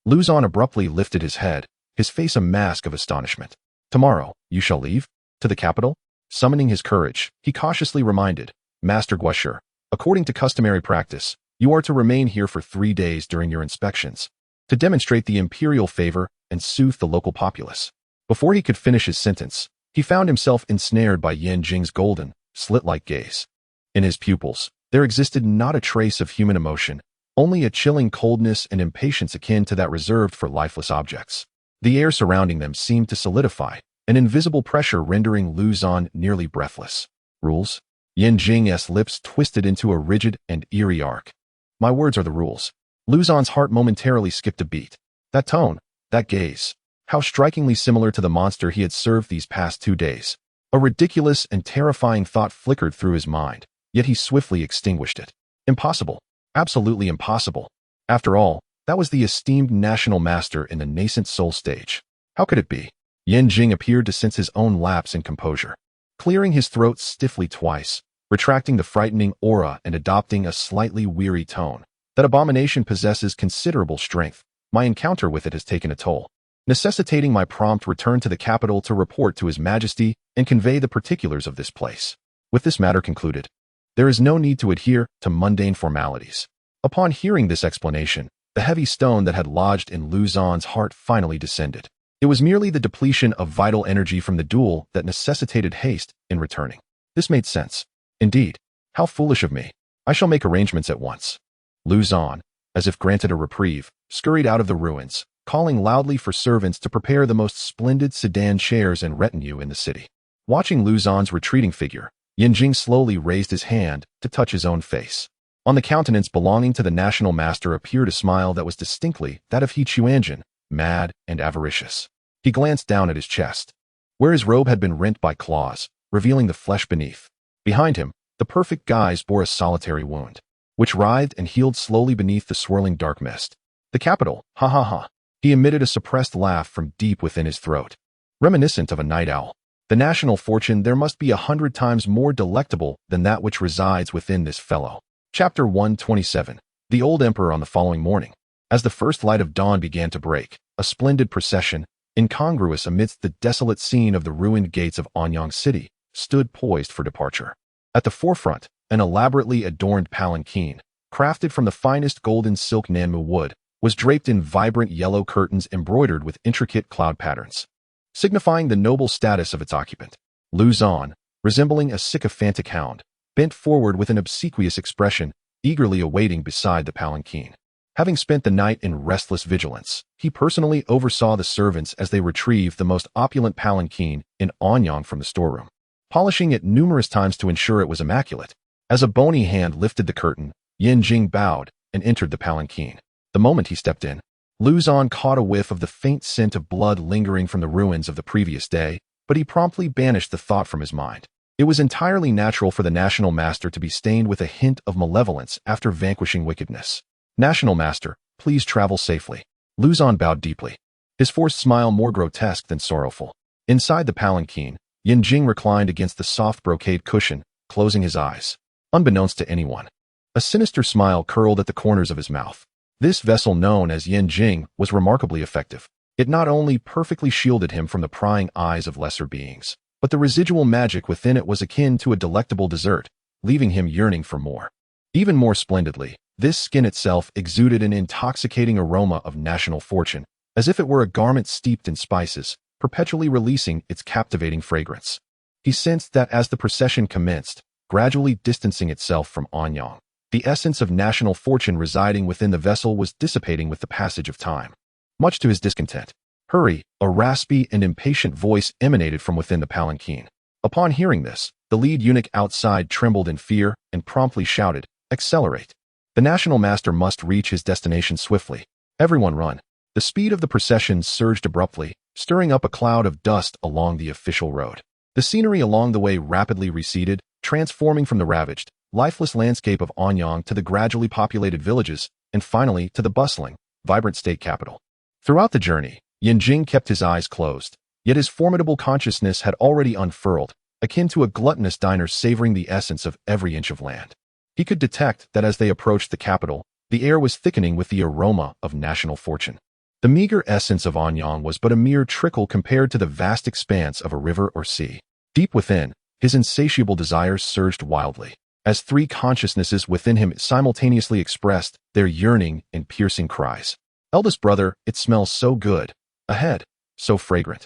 Luzon abruptly lifted his head, his face a mask of astonishment. Tomorrow, you shall leave? To the capital? Summoning his courage, he cautiously reminded, Master Guosher, according to customary practice, you are to remain here for 3 days during your inspections, to demonstrate the imperial favor and soothe the local populace. Before he could finish his sentence, he found himself ensnared by Yin Jing's golden, slit-like gaze. In his pupils, there existed not a trace of human emotion, only a chilling coldness and impatience akin to that reserved for lifeless objects. The air surrounding them seemed to solidify, an invisible pressure rendering Luzon nearly breathless. Rules? Yin Jing's lips twisted into a rigid and eerie arc. My words are the rules. Luzon's heart momentarily skipped a beat. That tone, that gaze, how strikingly similar to the monster he had served these past 2 days. A ridiculous and terrifying thought flickered through his mind, yet he swiftly extinguished it. Impossible. Absolutely impossible. After all, that was the esteemed national master in the nascent soul stage. How could it be? Yin Jing appeared to sense his own lapse in composure. Clearing his throat stiffly twice, retracting the frightening aura and adopting a slightly weary tone. That abomination possesses considerable strength. My encounter with it has taken a toll, necessitating my prompt return to the capital to report to His Majesty and convey the particulars of this place. With this matter concluded, there is no need to adhere to mundane formalities. Upon hearing this explanation, the heavy stone that had lodged in Luzon's heart finally descended. It was merely the depletion of vital energy from the duel that necessitated haste in returning. This made sense. Indeed, how foolish of me. I shall make arrangements at once. Luzon, as if granted a reprieve, scurried out of the ruins, calling loudly for servants to prepare the most splendid sedan chairs and retinue in the city. Watching Luzon's retreating figure, Yin Jing slowly raised his hand to touch his own face. On the countenance belonging to the national master appeared a smile that was distinctly that of He Chuanjin, mad and avaricious. He glanced down at his chest, where his robe had been rent by claws, revealing the flesh beneath. Behind him, the perfect guise bore a solitary wound, which writhed and healed slowly beneath the swirling dark mist. The capital, ha ha ha. He emitted a suppressed laugh from deep within his throat, reminiscent of a night owl. The national fortune there must be 100 times more delectable than that which resides within this fellow. Chapter 127. The Old Emperor on the following morning. As the first light of dawn began to break, a splendid procession, incongruous amidst the desolate scene of the ruined gates of Anyang City, stood poised for departure. At the forefront, an elaborately adorned palanquin, crafted from the finest golden silk Nanmu wood, was draped in vibrant yellow curtains embroidered with intricate cloud patterns, signifying the noble status of its occupant. Luzon, resembling a sycophantic hound, bent forward with an obsequious expression, eagerly awaiting beside the palanquin. Having spent the night in restless vigilance, he personally oversaw the servants as they retrieved the most opulent palanquin in Anyang from the storeroom, polishing it numerous times to ensure it was immaculate. As a bony hand lifted the curtain, Yin Jing bowed and entered the palanquin. The moment he stepped in, Luzon caught a whiff of the faint scent of blood lingering from the ruins of the previous day, but he promptly banished the thought from his mind. It was entirely natural for the National Master to be stained with a hint of malevolence after vanquishing wickedness. National Master, please travel safely. Luzon bowed deeply, his forced smile more grotesque than sorrowful. Inside the palanquin, Yin Jing reclined against the soft brocade cushion, closing his eyes. Unbeknownst to anyone, a sinister smile curled at the corners of his mouth. This vessel known as Yin Jing was remarkably effective. It not only perfectly shielded him from the prying eyes of lesser beings, but the residual magic within it was akin to a delectable dessert, leaving him yearning for more. Even more splendidly, this skin itself exuded an intoxicating aroma of national fortune, as if it were a garment steeped in spices, perpetually releasing its captivating fragrance. He sensed that as the procession commenced, gradually distancing itself from Anyang, the essence of national fortune residing within the vessel was dissipating with the passage of time. Much to his discontent, "Hurry," a raspy and impatient voice emanated from within the palanquin. Upon hearing this, the lead eunuch outside trembled in fear and promptly shouted, "Accelerate." The National Master must reach his destination swiftly. Everyone run. The speed of the procession surged abruptly, stirring up a cloud of dust along the official road. The scenery along the way rapidly receded, transforming from the ravaged, lifeless landscape of Anyang to the gradually populated villages, and finally to the bustling, vibrant state capital. Throughout the journey, Yin Jing kept his eyes closed, yet his formidable consciousness had already unfurled, akin to a gluttonous diner savoring the essence of every inch of land. He could detect that as they approached the capital, the air was thickening with the aroma of national fortune. The meager essence of Anyang was but a mere trickle compared to the vast expanse of a river or sea. Deep within, his insatiable desires surged wildly, as three consciousnesses within him simultaneously expressed their yearning in piercing cries. "Eldest brother, it smells so good. Ahead, so fragrant."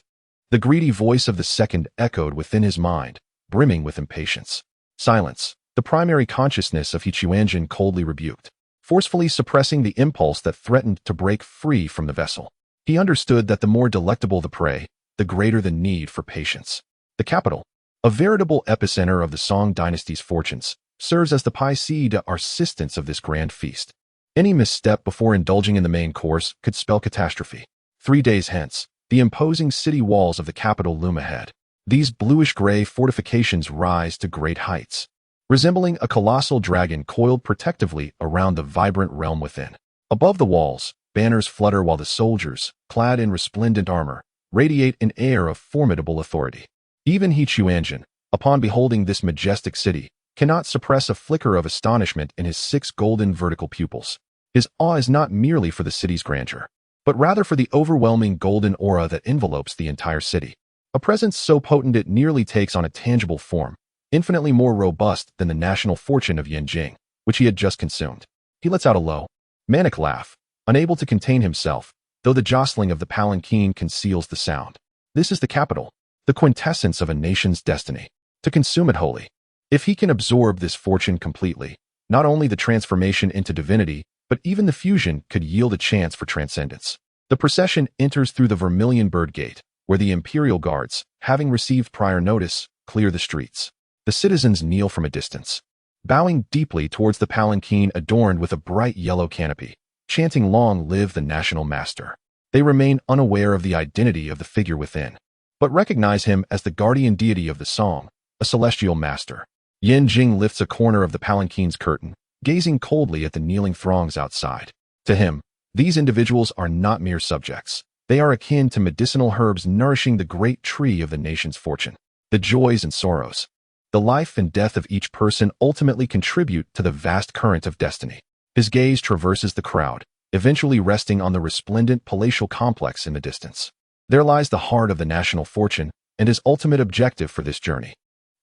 The greedy voice of the second echoed within his mind, brimming with impatience. Silence, the primary consciousness of Quanzhen coldly rebuked, forcefully suppressing the impulse that threatened to break free from the vessel. He understood that the more delectable the prey, the greater the need for patience. The capital, a veritable epicenter of the Song dynasty's fortunes, serves as the piece d'arrestance of this grand feast. Any misstep before indulging in the main course could spell catastrophe. 3 days hence, the imposing city walls of the capital loom ahead. These bluish-gray fortifications rise to great heights, resembling a colossal dragon coiled protectively around the vibrant realm within. Above the walls, banners flutter while the soldiers, clad in resplendent armor, radiate an air of formidable authority. Even Quanzhen, upon beholding this majestic city, cannot suppress a flicker of astonishment in his 6 golden vertical pupils. His awe is not merely for the city's grandeur, but rather for the overwhelming golden aura that envelopes the entire city. A presence so potent it nearly takes on a tangible form, infinitely more robust than the national fortune of Yin Jing, which he had just consumed. He lets out a low, manic laugh, unable to contain himself, though the jostling of the palanquin conceals the sound. This is the capital, the quintessence of a nation's destiny. To consume it wholly. If he can absorb this fortune completely, not only the transformation into divinity, but even the fusion could yield a chance for transcendence. The procession enters through the Vermilion Bird Gate, where the imperial guards, having received prior notice, clear the streets. The citizens kneel from a distance, bowing deeply towards the palanquin adorned with a bright yellow canopy, chanting "Long live the National Master." They remain unaware of the identity of the figure within, but recognize him as the guardian deity of the song, a celestial master. Yin Jing lifts a corner of the palanquin's curtain, gazing coldly at the kneeling throngs outside. To him, these individuals are not mere subjects. They are akin to medicinal herbs nourishing the great tree of the nation's fortune. The joys and sorrows, the life and death of each person ultimately contribute to the vast current of destiny. His gaze traverses the crowd, eventually resting on the resplendent palatial complex in the distance. There lies the heart of the national fortune and his ultimate objective for this journey.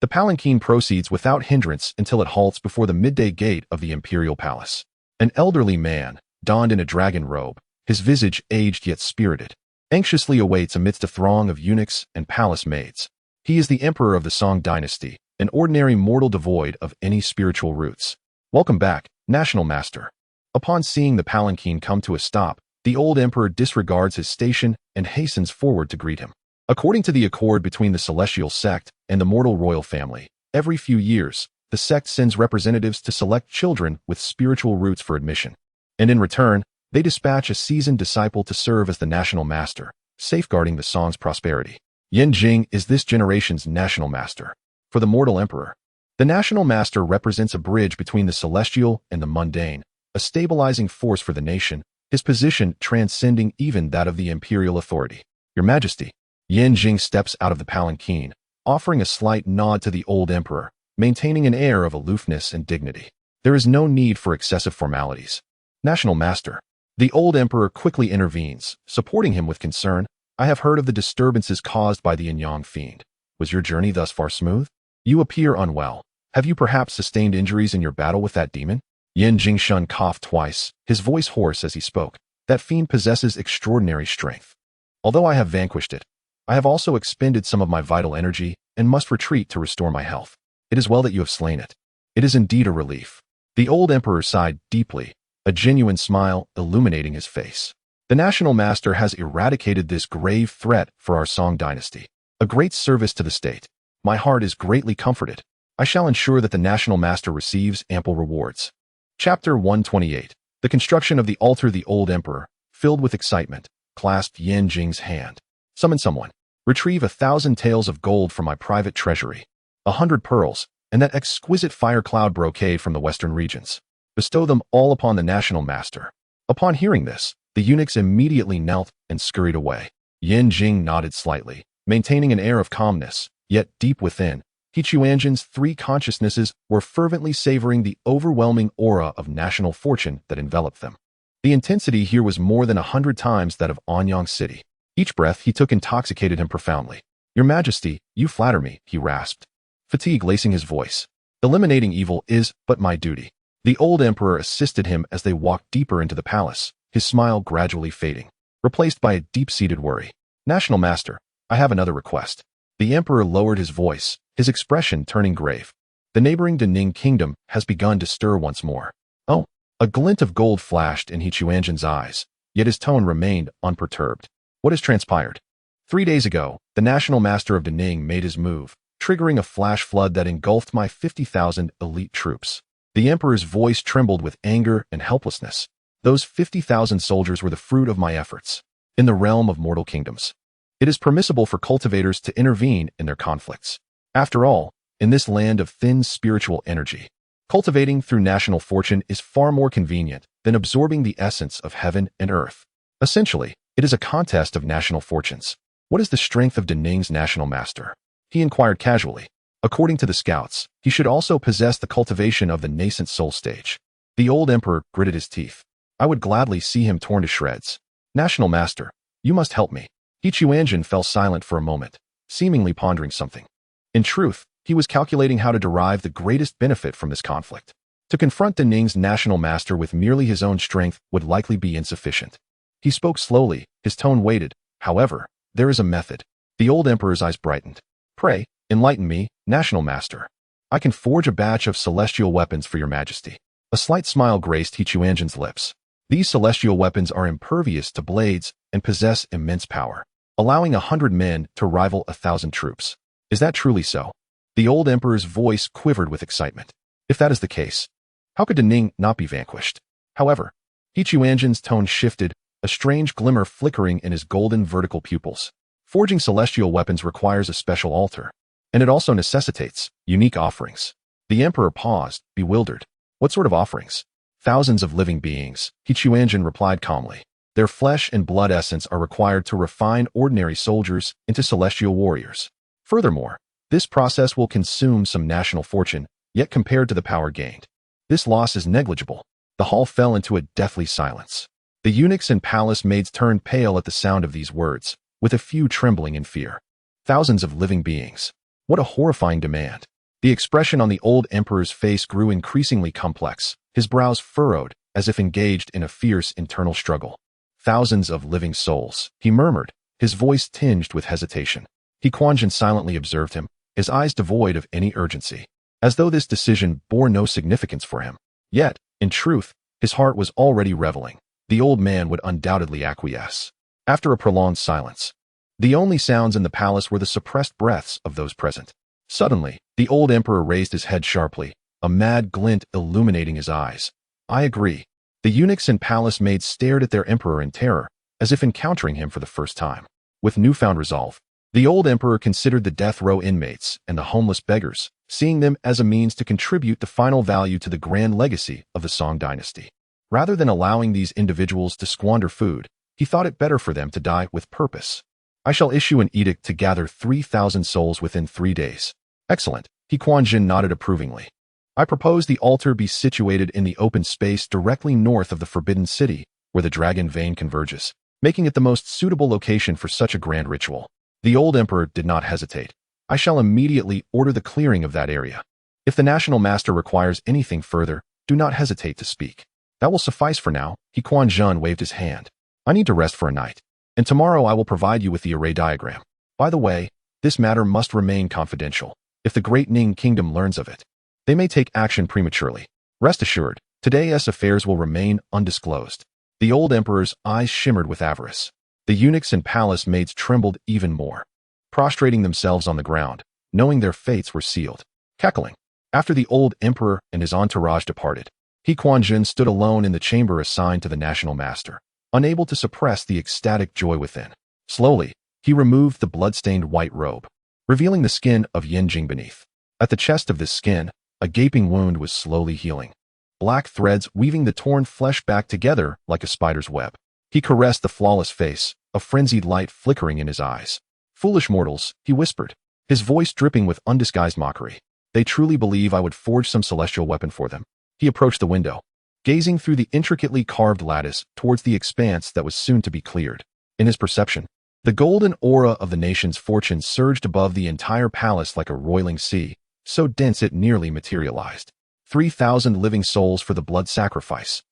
The palanquin proceeds without hindrance until it halts before the midday gate of the imperial palace. An elderly man, donned in a dragon robe, his visage aged yet spirited, anxiously awaits amidst a throng of eunuchs and palace maids. He is the emperor of the Song dynasty, an ordinary mortal devoid of any spiritual roots. Welcome back, National Master. Upon seeing the palanquin come to a stop, the old emperor disregards his station and hastens forward to greet him. According to the accord between the celestial sect and the mortal royal family, every few years, the sect sends representatives to select children with spiritual roots for admission. And in return, they dispatch a seasoned disciple to serve as the National Master, safeguarding the song's prosperity. Yan Jing is this generation's National Master. For the mortal emperor, the National Master represents a bridge between the celestial and the mundane, a stabilizing force for the nation, his position transcending even that of the imperial authority. Your Majesty, Yan Jing steps out of the palanquin, offering a slight nod to the old emperor, maintaining an air of aloofness and dignity. There is no need for excessive formalities. National Master. The old emperor quickly intervenes, supporting him with concern. I have heard of the disturbances caused by the Yin-Yang fiend. Was your journey thus far smooth? You appear unwell. Have you perhaps sustained injuries in your battle with that demon? Yan Jingshun coughed twice, his voice hoarse as he spoke. That fiend possesses extraordinary strength. Although I have vanquished it, I have also expended some of my vital energy and must retreat to restore my health. It is well that you have slain it. It is indeed a relief. The old emperor sighed deeply, a genuine smile illuminating his face. The National Master has eradicated this grave threat for our Song dynasty. A great service to the state. My heart is greatly comforted. I shall ensure that the National Master receives ample rewards. Chapter 128. The construction of the altar. The old emperor, filled with excitement, clasped Yan Jing's hand. Summon someone. Retrieve 1,000 taels of gold from my private treasury, 100 pearls, and that exquisite fire cloud brocade from the western regions. Bestow them all upon the National Master. Upon hearing this, the eunuchs immediately knelt and scurried away. Yan Jing nodded slightly, maintaining an air of calmness, yet deep within, Qiquanzhen's three consciousnesses were fervently savoring the overwhelming aura of national fortune that enveloped them. The intensity here was more than 100 times that of Anyang City. Each breath he took intoxicated him profoundly. Your Majesty, you flatter me, he rasped, fatigue lacing his voice. Eliminating evil is but my duty. The old emperor assisted him as they walked deeper into the palace, his smile gradually fading, replaced by a deep-seated worry. National Master, I have another request. The emperor lowered his voice, his expression turning grave. The neighboring Daning kingdom has begun to stir once more. Oh, a glint of gold flashed in Qiquanzhen's eyes, yet his tone remained unperturbed. What has transpired? 3 days ago, the National Master of Daning made his move, triggering a flash flood that engulfed my 50,000 elite troops. The emperor's voice trembled with anger and helplessness. Those 50,000 soldiers were the fruit of my efforts. In the realm of mortal kingdoms, it is permissible for cultivators to intervene in their conflicts. After all, in this land of thin spiritual energy, cultivating through national fortune is far more convenient than absorbing the essence of heaven and earth. Essentially, it is a contest of national fortunes. What is the strength of Daning's National Master? He inquired casually. According to the scouts, he should also possess the cultivation of the nascent soul stage. The old emperor gritted his teeth. I would gladly see him torn to shreds. National Master, you must help me. Qiquanzhen fell silent for a moment, seemingly pondering something. In truth, he was calculating how to derive the greatest benefit from this conflict. To confront Daning's National Master with merely his own strength would likely be insufficient. He spoke slowly, his tone weighted. However, there is a method. The old emperor's eyes brightened. Pray, enlighten me, National Master. I can forge a batch of celestial weapons for your Majesty. A slight smile graced Qiquanzhen's lips. These celestial weapons are impervious to blades and possess immense power, allowing 100 men to rival 1,000 troops. Is that truly so? The old emperor's voice quivered with excitement. If that is the case, how could Daning not be vanquished? However, Qiquanzhen's tone shifted, a strange glimmer flickering in his golden vertical pupils. Forging celestial weapons requires a special altar, and it also necessitates unique offerings. The emperor paused, bewildered. What sort of offerings? Thousands of living beings, Qiquanzhen replied calmly. Their flesh and blood essence are required to refine ordinary soldiers into celestial warriors. Furthermore, this process will consume some national fortune, yet compared to the power gained, this loss is negligible. The hall fell into a deathly silence. The eunuchs and palace maids turned pale at the sound of these words, with a few trembling in fear. Thousands of living beings. What a horrifying demand. The expression on the old emperor's face grew increasingly complex, his brows furrowed, as if engaged in a fierce internal struggle. Thousands of living souls, he murmured, his voice tinged with hesitation. Quanzhen silently observed him, his eyes devoid of any urgency, as though this decision bore no significance for him. Yet, in truth, his heart was already reveling. The old man would undoubtedly acquiesce. After a prolonged silence, the only sounds in the palace were the suppressed breaths of those present. Suddenly, the old emperor raised his head sharply, a mad glint illuminating his eyes. I agree. The eunuchs and palace maids stared at their emperor in terror, as if encountering him for the first time. With newfound resolve, the old emperor considered the death row inmates and the homeless beggars, seeing them as a means to contribute the final value to the grand legacy of the Song dynasty. Rather than allowing these individuals to squander food, he thought it better for them to die with purpose. I shall issue an edict to gather 3,000 souls within 3 days. Excellent. Quanzhen nodded approvingly. I propose the altar be situated in the open space directly north of the Forbidden City, where the Dragon Vein converges, making it the most suitable location for such a grand ritual. The old emperor did not hesitate. I shall immediately order the clearing of that area. If the National Master requires anything further, do not hesitate to speak. That will suffice for now. Quanzhen waved his hand. I need to rest for a night, and tomorrow I will provide you with the array diagram. By the way, this matter must remain confidential. If the Great Ning Kingdom learns of it, they may take action prematurely. Rest assured, today's affairs will remain undisclosed. The old emperor's eyes shimmered with avarice. The eunuchs and palace maids trembled even more, prostrating themselves on the ground, knowing their fates were sealed. Cackling. After the old emperor and his entourage departed, Quanzhen stood alone in the chamber assigned to the National Master, unable to suppress the ecstatic joy within. Slowly, he removed the blood-stained white robe, revealing the skin of Yanjing beneath. At the chest of this skin, a gaping wound was slowly healing, black threads weaving the torn flesh back together like a spider's web. He caressed the flawless face, a frenzied light flickering in his eyes. Foolish mortals, he whispered, his voice dripping with undisguised mockery. They truly believe I would forge some celestial weapon for them. He approached the window, gazing through the intricately carved lattice towards the expanse that was soon to be cleared. In his perception, the golden aura of the nation's fortune surged above the entire palace like a roiling sea, so dense it nearly materialized. 3,000 living souls for the blood sacrifice.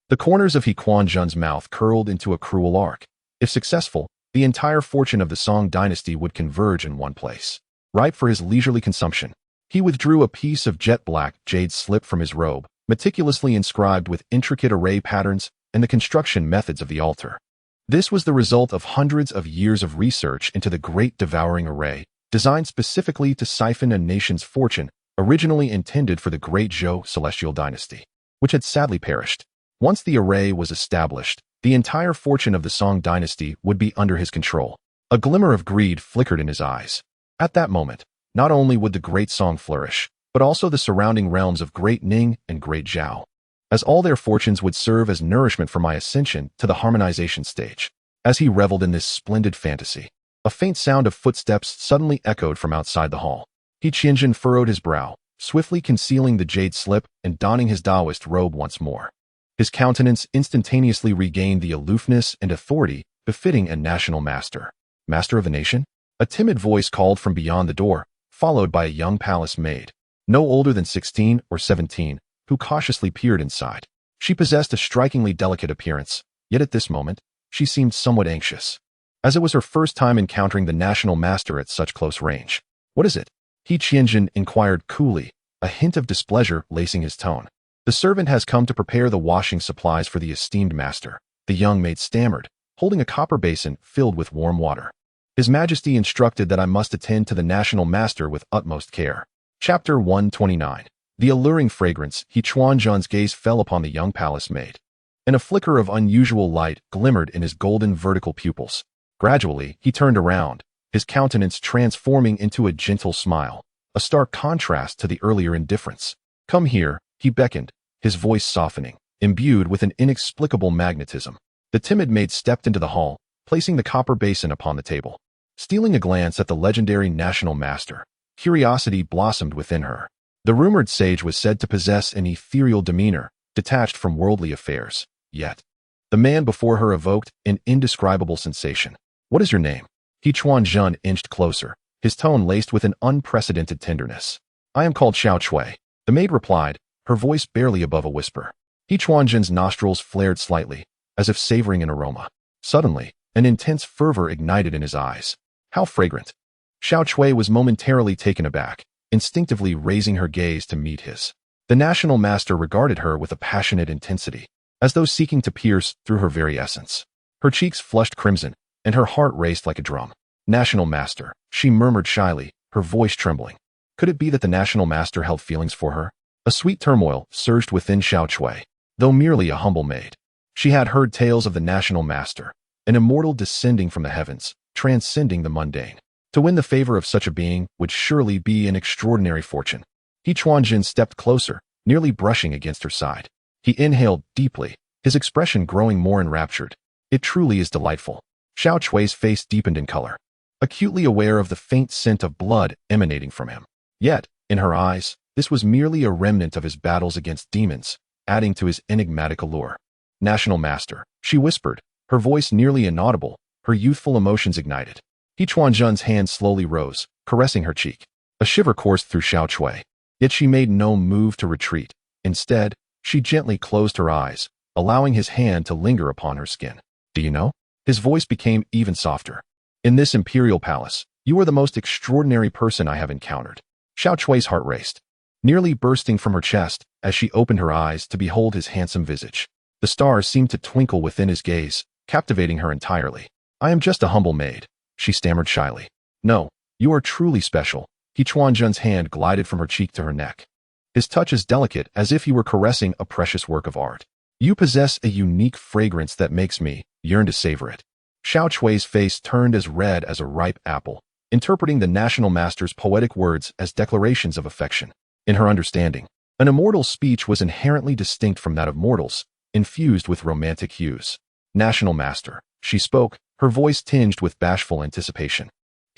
The corners of Quanzhen's mouth curled into a cruel arc. If successful, the entire fortune of the Song dynasty would converge in one place. Ripe for his leisurely consumption, he withdrew a piece of jet-black jade slip from his robe, meticulously inscribed with intricate array patterns and the construction methods of the altar. This was the result of hundreds of years of research into the Great Devouring Array, designed specifically to siphon a nation's fortune, originally intended for the Great Zhou celestial dynasty, which had sadly perished. Once the array was established, the entire fortune of the Song dynasty would be under his control. A glimmer of greed flickered in his eyes. At that moment, not only would the Great Song flourish, but also the surrounding realms of Great Ning and Great Zhao, as all their fortunes would serve as nourishment for my ascension to the harmonization stage. As he reveled in this splendid fantasy, a faint sound of footsteps suddenly echoed from outside the hall. Quanzhen furrowed his brow, swiftly concealing the jade slip and donning his Taoist robe once more. His countenance instantaneously regained the aloofness and authority befitting a national master. Master of the nation? A timid voice called from beyond the door, followed by a young palace maid, no older than 16 or 17, who cautiously peered inside. She possessed a strikingly delicate appearance, yet at this moment, she seemed somewhat anxious, as it was her first time encountering the National Master at such close range. What is it? Quanzhen inquired coolly, a hint of displeasure lacing his tone. The servant has come to prepare the washing supplies for the esteemed master, the young maid stammered, holding a copper basin filled with warm water. His Majesty instructed that I must attend to the National Master with utmost care. Chapter 129. The alluring fragrance. Quanzhen's gaze fell upon the young palace maid, and a flicker of unusual light glimmered in his golden vertical pupils. Gradually, he turned around, his countenance transforming into a gentle smile, a stark contrast to the earlier indifference. Come here, he beckoned, his voice softening, imbued with an inexplicable magnetism. The timid maid stepped into the hall, placing the copper basin upon the table. Stealing a glance at the legendary National Master, curiosity blossomed within her. The rumored sage was said to possess an ethereal demeanor, detached from worldly affairs. Yet, the man before her evoked an indescribable sensation. What is your name? Quanzhen inched closer, his tone laced with an unprecedented tenderness. I am called Xiao Chui, the maid replied, her voice barely above a whisper. Quanzhen's nostrils flared slightly, as if savoring an aroma. Suddenly, an intense fervor ignited in his eyes. How fragrant! Xiao Chui was momentarily taken aback, instinctively raising her gaze to meet his. The National Master regarded her with a passionate intensity, as though seeking to pierce through her very essence. Her cheeks flushed crimson, and her heart raced like a drum. National Master, she murmured shyly, her voice trembling. Could it be that the National Master held feelings for her? A sweet turmoil surged within Xiao Cui. Though merely a humble maid, she had heard tales of the National Master, an immortal descending from the heavens, transcending the mundane. To win the favor of such a being would surely be an extraordinary fortune. Quanzhen stepped closer, nearly brushing against her side. He inhaled deeply, his expression growing more enraptured. It truly is delightful. Xiao Cui's face deepened in color, acutely aware of the faint scent of blood emanating from him. Yet, in her eyes, this was merely a remnant of his battles against demons, adding to his enigmatic allure. National Master, she whispered, her voice nearly inaudible, her youthful emotions ignited. Quanzhen's hand slowly rose, caressing her cheek. A shiver coursed through Xiao Cui. Yet she made no move to retreat. Instead, she gently closed her eyes, allowing his hand to linger upon her skin. Do you know? His voice became even softer. In this imperial palace, you are the most extraordinary person I have encountered. Xiao Cui's heart raced, nearly bursting from her chest as she opened her eyes to behold his handsome visage. The stars seemed to twinkle within his gaze, captivating her entirely. I am just a humble maid, she stammered shyly. No, you are truly special. Quanzhen's hand glided from her cheek to her neck. His touch is delicate, as if he were caressing a precious work of art. You possess a unique fragrance that makes me yearn to savor it. Xiao Cui's face turned as red as a ripe apple, interpreting the National Master's poetic words as declarations of affection. In her understanding, an immortal's speech was inherently distinct from that of mortals, infused with romantic hues. National Master, she spoke, her voice tinged with bashful anticipation.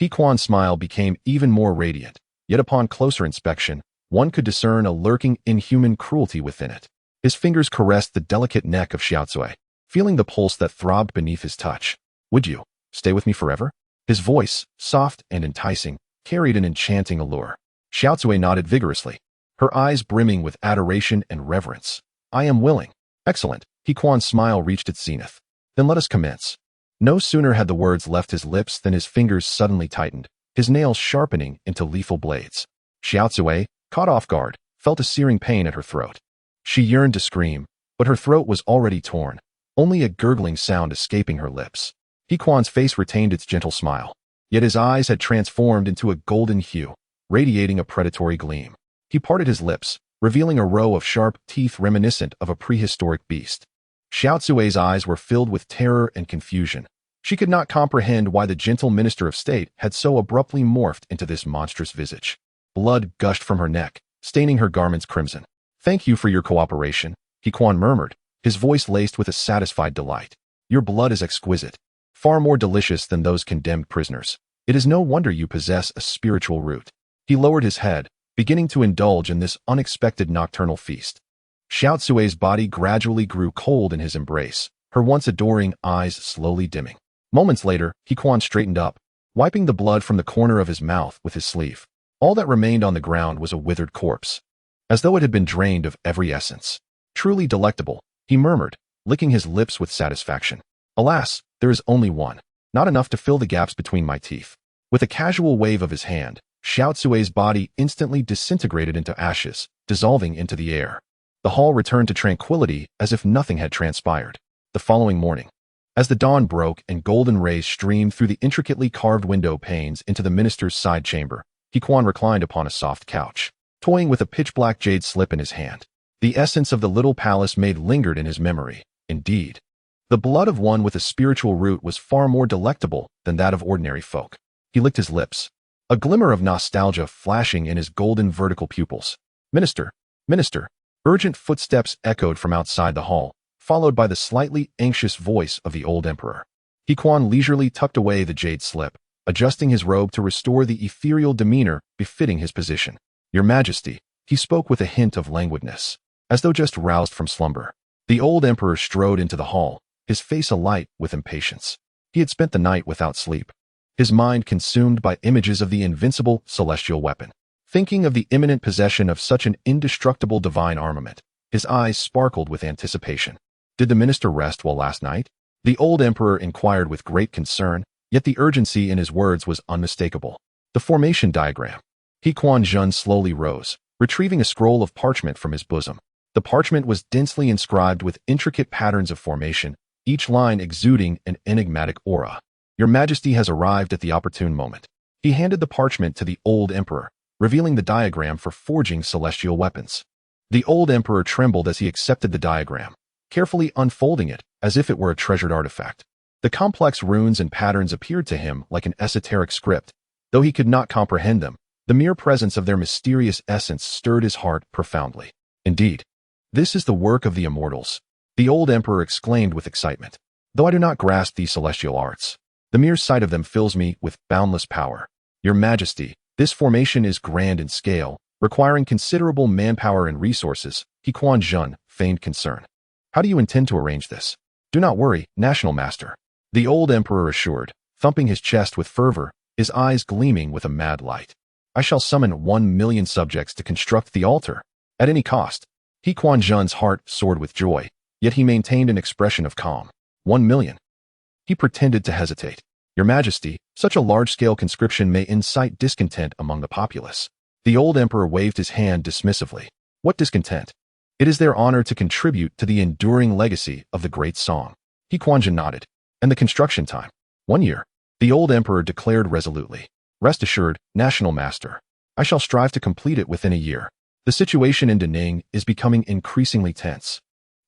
Quan's smile became even more radiant, yet upon closer inspection, one could discern a lurking inhuman cruelty within it. His fingers caressed the delicate neck of Xiao Cui, feeling the pulse that throbbed beneath his touch. Would you stay with me forever? His voice, soft and enticing, carried an enchanting allure. Xiao Cui nodded vigorously, her eyes brimming with adoration and reverence. I am willing. Excellent. Quan's smile reached its zenith. Then let us commence. No sooner had the words left his lips than his fingers suddenly tightened, his nails sharpening into lethal blades. Xiao Cui, caught off guard, felt a searing pain at her throat. She yearned to scream, but her throat was already torn, only a gurgling sound escaping her lips. Quan's face retained its gentle smile, yet his eyes had transformed into a golden hue, radiating a predatory gleam. He parted his lips, revealing a row of sharp teeth reminiscent of a prehistoric beast. Xiao Cui's eyes were filled with terror and confusion. She could not comprehend why the gentle minister of state had so abruptly morphed into this monstrous visage. Blood gushed from her neck, staining her garments crimson. Thank you for your cooperation, Quan murmured, his voice laced with a satisfied delight. Your blood is exquisite, far more delicious than those condemned prisoners. It is no wonder you possess a spiritual root. He lowered his head, beginning to indulge in this unexpected nocturnal feast. Xiao Cui's body gradually grew cold in his embrace, her once adoring eyes slowly dimming. Moments later, Quan straightened up, wiping the blood from the corner of his mouth with his sleeve. All that remained on the ground was a withered corpse, as though it had been drained of every essence. Truly delectable, he murmured, licking his lips with satisfaction. Alas, there is only one, not enough to fill the gaps between my teeth. With a casual wave of his hand, Xiao Cui's body instantly disintegrated into ashes, dissolving into the air. The hall returned to tranquility as if nothing had transpired. The following morning, as the dawn broke and golden rays streamed through the intricately carved window panes into the minister's side chamber, Quan reclined upon a soft couch, toying with a pitch-black jade slip in his hand. The essence of the little palace maid lingered in his memory. Indeed, the blood of one with a spiritual root was far more delectable than that of ordinary folk. He licked his lips, a glimmer of nostalgia flashing in his golden vertical pupils. Minister, minister. Urgent footsteps echoed from outside the hall, followed by the slightly anxious voice of the old emperor. Quan leisurely tucked away the jade slip, adjusting his robe to restore the ethereal demeanor befitting his position. Your Majesty, he spoke with a hint of languidness, as though just roused from slumber. The old emperor strode into the hall, his face alight with impatience. He had spent the night without sleep, his mind consumed by images of the invincible celestial weapon. Thinking of the imminent possession of such an indestructible divine armament, his eyes sparkled with anticipation. Did the minister rest well last night? The old emperor inquired with great concern, yet the urgency in his words was unmistakable. The formation diagram. Quanzhen slowly rose, retrieving a scroll of parchment from his bosom. The parchment was densely inscribed with intricate patterns of formation, each line exuding an enigmatic aura. Your Majesty has arrived at the opportune moment. He handed the parchment to the old emperor, revealing the diagram for forging celestial weapons. The old emperor trembled as he accepted the diagram, carefully unfolding it as if it were a treasured artifact. The complex runes and patterns appeared to him like an esoteric script. Though he could not comprehend them, the mere presence of their mysterious essence stirred his heart profoundly. Indeed, this is the work of the immortals, the old emperor exclaimed with excitement. Though I do not grasp these celestial arts, the mere sight of them fills me with boundless power. Your Majesty, this formation is grand in scale, requiring considerable manpower and resources. Quanzhen feigned concern. How do you intend to arrange this? Do not worry, National Master, the old emperor assured, thumping his chest with fervor, his eyes gleaming with a mad light. I shall summon 1,000,000 subjects to construct the altar, at any cost. Quanzhen's heart soared with joy, yet he maintained an expression of calm. 1,000,000. He pretended to hesitate. Your Majesty, such a large-scale conscription may incite discontent among the populace. The old emperor waved his hand dismissively. What discontent? It is their honor to contribute to the enduring legacy of the great song. Quanzhen nodded. And the construction time? 1 year. The old emperor declared resolutely. Rest assured, National Master, I shall strive to complete it within a year. The situation in Daning is becoming increasingly tense.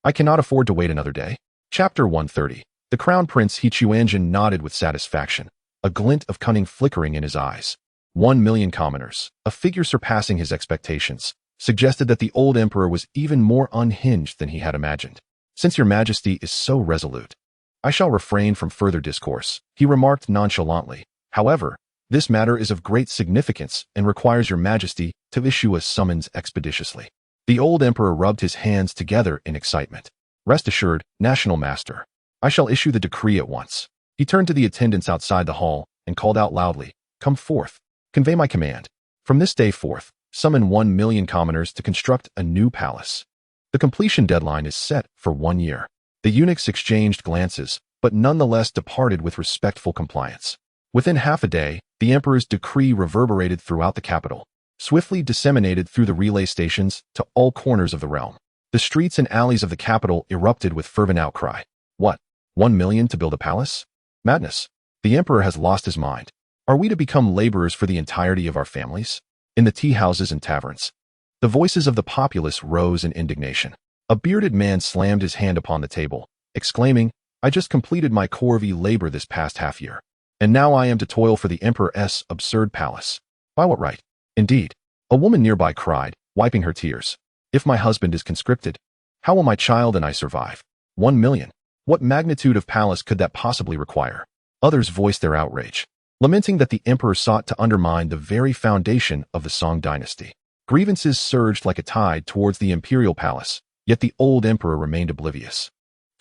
I cannot afford to wait another day. Chapter 130. The Crown Prince Quanzhen nodded with satisfaction, a glint of cunning flickering in his eyes. 1,000,000 commoners, a figure surpassing his expectations, suggested that the old emperor was even more unhinged than he had imagined. Since your Majesty is so resolute, I shall refrain from further discourse, he remarked nonchalantly. However, this matter is of great significance and requires your Majesty to issue a summons expeditiously. The old emperor rubbed his hands together in excitement. Rest assured, National Master, I shall issue the decree at once. He turned to the attendants outside the hall and called out loudly, Come forth. Convey my command. From this day forth, summon 1,000,000 commoners to construct a new palace. The completion deadline is set for 1 year. The eunuchs exchanged glances, but nonetheless departed with respectful compliance. Within half a day, the emperor's decree reverberated throughout the capital, swiftly disseminated through the relay stations to all corners of the realm. The streets and alleys of the capital erupted with fervent outcry. What? 1,000,000 to build a palace? Madness. The emperor has lost his mind. Are we to become laborers for the entirety of our families? In the tea houses and taverns, the voices of the populace rose in indignation. A bearded man slammed his hand upon the table, exclaiming, I just completed my corvée labor this past half year, and now I am to toil for the emperor's absurd palace. By what right? Indeed, a woman nearby cried, wiping her tears. If my husband is conscripted, how will my child and I survive? 1,000,000. What magnitude of palace could that possibly require? Others voiced their outrage, lamenting that the emperor sought to undermine the very foundation of the Song dynasty. Grievances surged like a tide towards the imperial palace, yet the old emperor remained oblivious,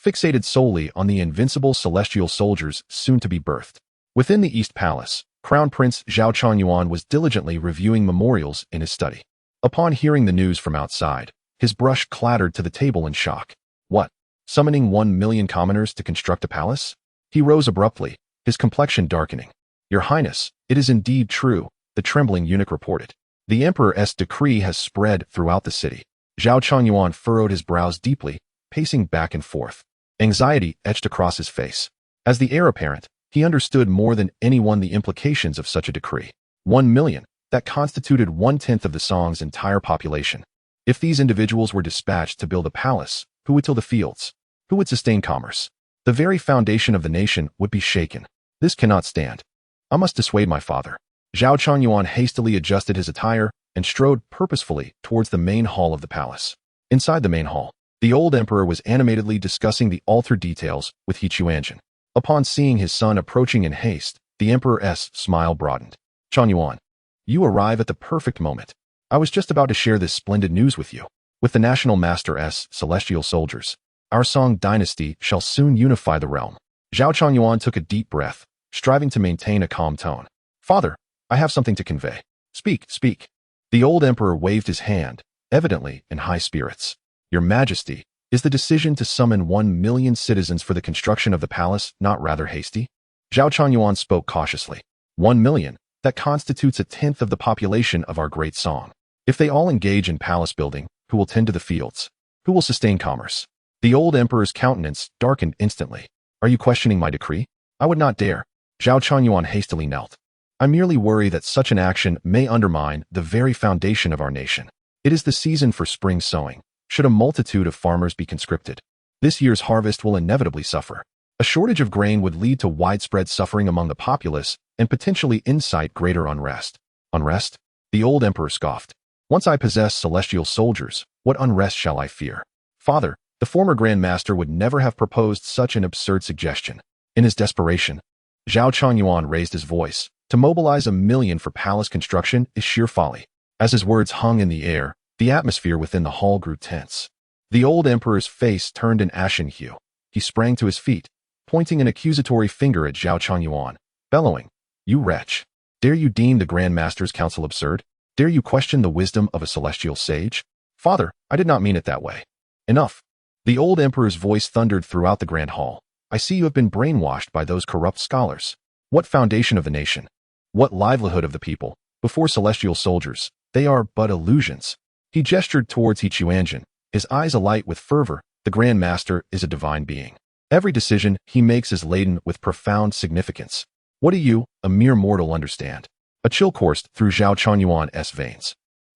fixated solely on the invincible celestial soldiers soon to be birthed. Within the East Palace, Crown Prince Zhao Changyuan was diligently reviewing memorials in his study. Upon hearing the news from outside, his brush clattered to the table in shock. What? Summoning 1,000,000 commoners to construct a palace? He rose abruptly, his complexion darkening. Your Highness, it is indeed true, the trembling eunuch reported. The emperor's decree has spread throughout the city. Zhao Changyuan furrowed his brows deeply, pacing back and forth. Anxiety etched across his face. As the heir apparent, he understood more than anyone the implications of such a decree. 1,000,000, that constituted 1/10 of the Song's entire population. If these individuals were dispatched to build a palace, who would till the fields? Who would sustain commerce? The very foundation of the nation would be shaken. This cannot stand. I must dissuade my father. Zhao Changyuan hastily adjusted his attire and strode purposefully towards the main hall of the palace. Inside the main hall, the old emperor was animatedly discussing the altar details with Quanzhen. Upon seeing his son approaching in haste, the emperor's smile broadened. Changyuan, you arrive at the perfect moment. I was just about to share this splendid news with you. With the National Master's celestial soldiers, our Song dynasty shall soon unify the realm. Zhao Changyuan took a deep breath, striving to maintain a calm tone. Father, I have something to convey. Speak, speak. The old emperor waved his hand, evidently in high spirits. Your Majesty, is the decision to summon 1,000,000 citizens for the construction of the palace not rather hasty? Zhao Changyuan spoke cautiously. 1,000,000, that constitutes 1/10 of the population of our great Song. If they all engage in palace building, who will tend to the fields? Who will sustain commerce? The old emperor's countenance darkened instantly. Are you questioning my decree? I would not dare. Zhao Changyuan hastily knelt. I merely worry that such an action may undermine the very foundation of our nation. It is the season for spring sowing. Should a multitude of farmers be conscripted, this year's harvest will inevitably suffer. A shortage of grain would lead to widespread suffering among the populace and potentially incite greater unrest. Unrest? The old emperor scoffed. Once I possess celestial soldiers, what unrest shall I fear? Father, the former Grand Master would never have proposed such an absurd suggestion. In his desperation, Zhao Changyuan raised his voice. To mobilize 1,000,000 for palace construction is sheer folly. As his words hung in the air, the atmosphere within the hall grew tense. The old emperor's face turned an ashen hue. He sprang to his feet, pointing an accusatory finger at Zhao Changyuan, bellowing, "You wretch! Dare you deem the Grand Master's counsel absurd? Dare you question the wisdom of a celestial sage? Father, I did not mean it that way. Enough." The old emperor's voice thundered throughout the grand hall. "I see you have been brainwashed by those corrupt scholars. What foundation of the nation? What livelihood of the people? Before celestial soldiers, they are but illusions." He gestured towards Quanzhen, his eyes alight with fervor. The Grand Master is a divine being. Every decision he makes is laden with profound significance. What do you, a mere mortal, understand? A chill coursed through Zhao Changyuan's veins.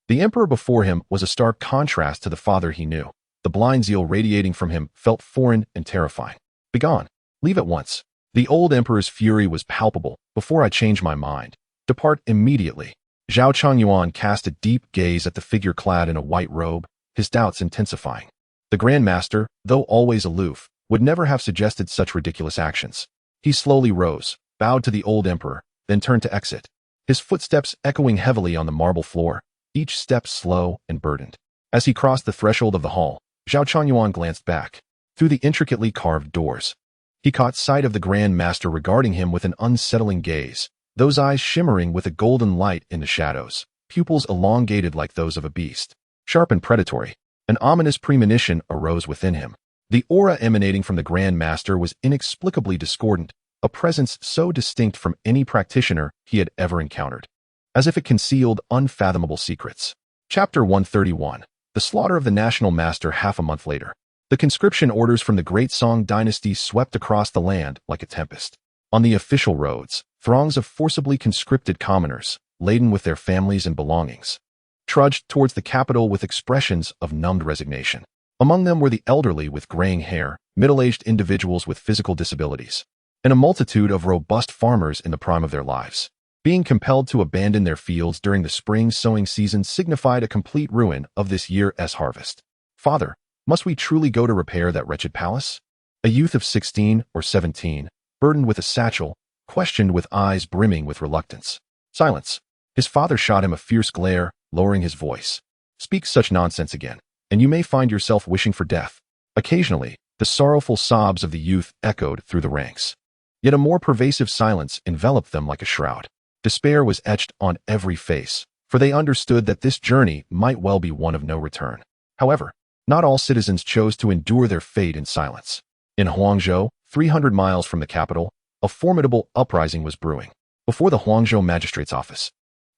The emperor before him was a stark contrast to the father he knew. The blind zeal radiating from him felt foreign and terrifying. "Begone. Leave at once." The old emperor's fury was palpable. "Before I change my mind, depart immediately." Zhao Changyuan cast a deep gaze at the figure clad in a white robe, his doubts intensifying. The Grand Master, though always aloof, would never have suggested such ridiculous actions. He slowly rose, bowed to the old emperor, then turned to exit, his footsteps echoing heavily on the marble floor, each step slow and burdened. As he crossed the threshold of the hall, Zhao Changyuan glanced back. Through the intricately carved doors, he caught sight of the Grand Master regarding him with an unsettling gaze, those eyes shimmering with a golden light in the shadows, pupils elongated like those of a beast. Sharp and predatory, an ominous premonition arose within him. The aura emanating from the Grand Master was inexplicably discordant, a presence so distinct from any practitioner he had ever encountered, as if it concealed unfathomable secrets. Chapter 131. The slaughter of the national master. Half a month later, the conscription orders from the Great Song dynasty swept across the land like a tempest. On the official roads, throngs of forcibly conscripted commoners, laden with their families and belongings, trudged towards the capital with expressions of numbed resignation. Among them were the elderly with graying hair, middle-aged individuals with physical disabilities, and a multitude of robust farmers in the prime of their lives. Being compelled to abandon their fields during the spring sowing season signified a complete ruin of this year's harvest. "Father, must we truly go to repair that wretched palace?" A youth of 16 or 17, burdened with a satchel, questioned with eyes brimming with reluctance. "Silence." His father shot him a fierce glare, lowering his voice. "Speak such nonsense again, and you may find yourself wishing for death." Occasionally, the sorrowful sobs of the youth echoed through the ranks. Yet a more pervasive silence enveloped them like a shroud. Despair was etched on every face, for they understood that this journey might well be one of no return. However, not all citizens chose to endure their fate in silence. In Huangzhou, 300 miles from the capital, a formidable uprising was brewing. Before the Huangzhou magistrate's office,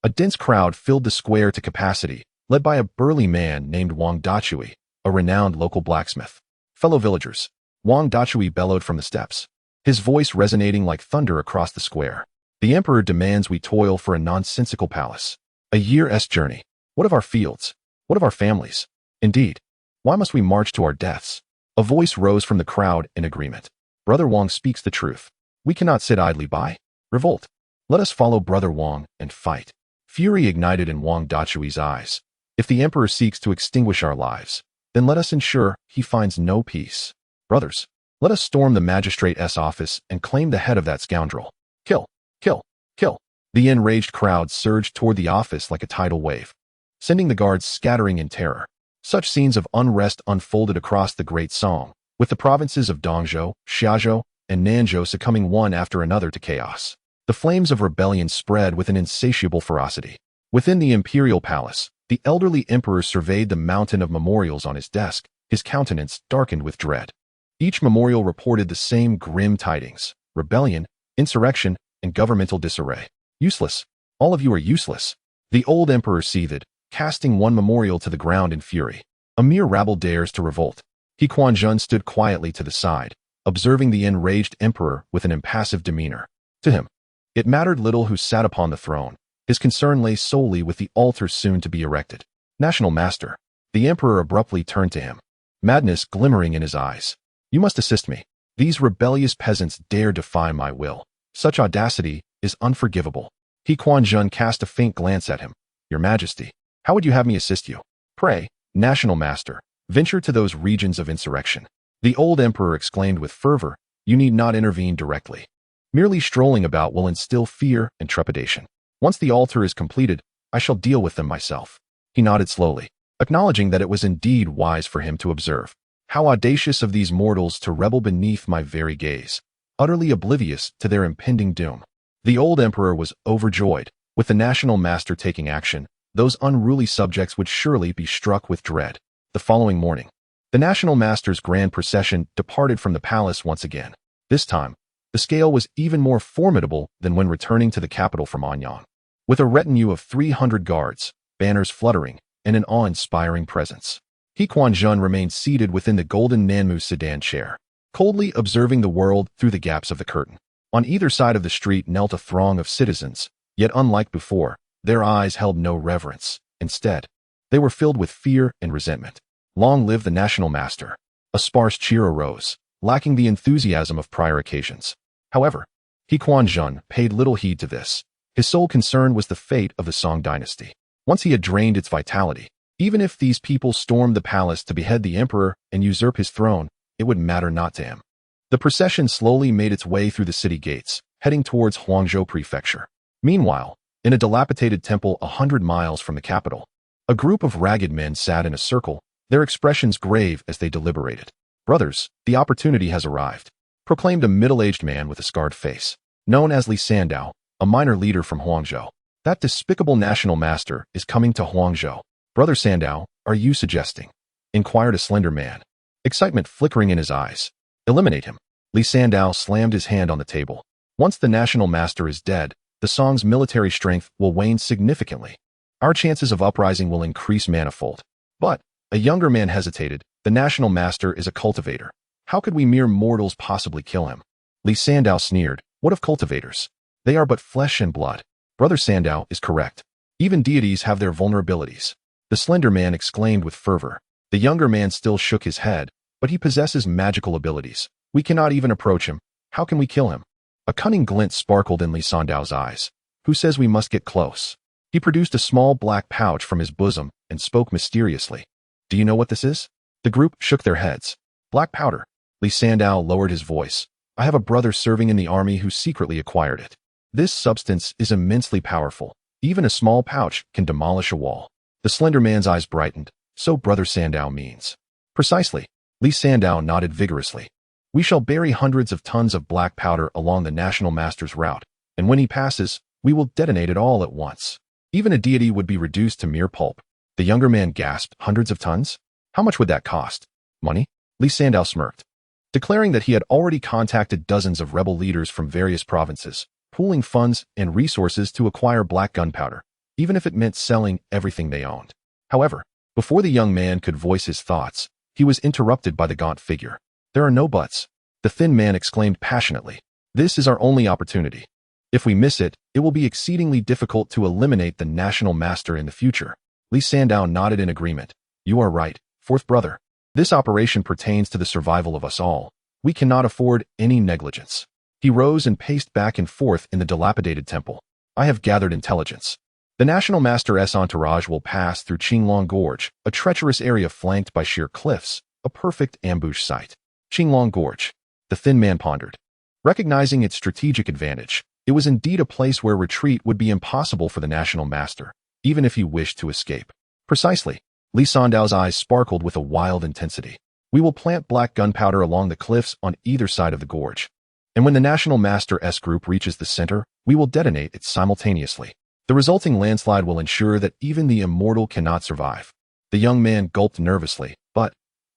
a dense crowd filled the square to capacity, led by a burly man named Wang Dachui, a renowned local blacksmith. "Fellow villagers," Wang Dachui bellowed from the steps, his voice resonating like thunder across the square. "The emperor demands we toil for a nonsensical palace. A year's journey. What of our fields? What of our families? Indeed, why must we march to our deaths?" A voice rose from the crowd in agreement. "Brother Wang speaks the truth. We cannot sit idly by. Revolt. Let us follow Brother Wang and fight." Fury ignited in Wang Dachui's eyes. "If the emperor seeks to extinguish our lives, then let us ensure he finds no peace. Brothers, let us storm the magistrate's office and claim the head of that scoundrel. Kill, kill, kill." The enraged crowd surged toward the office like a tidal wave, sending the guards scattering in terror. Such scenes of unrest unfolded across the Great Song, with the provinces of Dongzhou, Xiazhou, and Nanzhou succumbing one after another to chaos. The flames of rebellion spread with an insatiable ferocity. Within the imperial palace, the elderly emperor surveyed the mountain of memorials on his desk, his countenance darkened with dread. Each memorial reported the same grim tidings: rebellion, insurrection, and governmental disarray. "Useless. All of you are useless." The old emperor seethed, casting one memorial to the ground in fury. A mere rabble dares to revolt. Quanzhen stood quietly to the side, observing the enraged emperor with an impassive demeanor. To him, it mattered little who sat upon the throne. His concern lay solely with the altar soon to be erected. National Master. The emperor abruptly turned to him, madness glimmering in his eyes. You must assist me. These rebellious peasants dare defy my will. Such audacity is unforgivable. Quanzhen cast a faint glance at him. Your Majesty, how would you have me assist you? Pray, National Master, venture to those regions of insurrection. The old emperor exclaimed with fervor, you need not intervene directly. Merely strolling about will instill fear and trepidation. Once the altar is completed, I shall deal with them myself. He nodded slowly, acknowledging that it was indeed wise for him to observe. How audacious of these mortals to rebel beneath my very gaze, utterly oblivious to their impending doom. The old emperor was overjoyed. With the National Master taking action, those unruly subjects would surely be struck with dread. The following morning, the National Master's grand procession departed from the palace once again. This time, the scale was even more formidable than when returning to the capital from Anyang. With a retinue of 300 guards, banners fluttering, and an awe-inspiring presence, Quanzhen remained seated within the golden Nanmu sedan chair, coldly observing the world through the gaps of the curtain. On either side of the street knelt a throng of citizens, yet unlike before, their eyes held no reverence. Instead, they were filled with fear and resentment. Long live the National Master. A sparse cheer arose, lacking the enthusiasm of prior occasions. However, Quanzhen paid little heed to this. His sole concern was the fate of the Song dynasty. Once he had drained its vitality, even if these people stormed the palace to behead the emperor and usurp his throne, it would matter not to him. The procession slowly made its way through the city gates, heading towards Huangzhou Prefecture. Meanwhile, in a dilapidated temple 100 miles from the capital, a group of ragged men sat in a circle, their expressions grave as they deliberated. Brothers, the opportunity has arrived, proclaimed a middle-aged man with a scarred face, known as Li Sandao, a minor leader from Huangzhou. That despicable National Master is coming to Huangzhou. Brother Sandao, are you suggesting? Inquired a slender man, excitement flickering in his eyes. Eliminate him. Li Sandao slammed his hand on the table. Once the National Master is dead, the Song's military strength will wane significantly. Our chances of uprising will increase manifold. But, a younger man hesitated, the National Master is a cultivator. How could we mere mortals possibly kill him? Li Sandao sneered, what of cultivators? They are but flesh and blood. Brother Sandao is correct. Even deities have their vulnerabilities. The slender man exclaimed with fervor. The younger man still shook his head, but he possesses magical abilities. We cannot even approach him. How can we kill him? A cunning glint sparkled in Li Sandao's eyes. Who says we must get close? He produced a small black pouch from his bosom and spoke mysteriously. Do you know what this is? The group shook their heads. Black powder. Li Sandao lowered his voice. I have a brother serving in the army who secretly acquired it. This substance is immensely powerful. Even a small pouch can demolish a wall. The slender man's eyes brightened. So Brother Sandao means. Precisely. Li Sandao nodded vigorously. We shall bury hundreds of tons of black powder along the National Master's route, and when he passes, we will detonate it all at once. Even a deity would be reduced to mere pulp. The younger man gasped, hundreds of tons? How much would that cost? Money? Li Sandao smirked, declaring that he had already contacted dozens of rebel leaders from various provinces, pooling funds and resources to acquire black gunpowder, even if it meant selling everything they owned. However, before the young man could voice his thoughts, he was interrupted by the gaunt figure. There are no buts. The thin man exclaimed passionately. This is our only opportunity. If we miss it, it will be exceedingly difficult to eliminate the National Master in the future. Li Sandao nodded in agreement. You are right, fourth brother. This operation pertains to the survival of us all. We cannot afford any negligence. He rose and paced back and forth in the dilapidated temple. I have gathered intelligence. The National Master's entourage will pass through Qinglong Gorge, a treacherous area flanked by sheer cliffs, a perfect ambush site. Qinglong Gorge. The thin man pondered. Recognizing its strategic advantage, it was indeed a place where retreat would be impossible for the National Master, even if he wished to escape. Precisely. Li Sandao's eyes sparkled with a wild intensity. We will plant black gunpowder along the cliffs on either side of the gorge. And when the National Master's group reaches the center, we will detonate it simultaneously. The resulting landslide will ensure that even the immortal cannot survive. The young man gulped nervously, but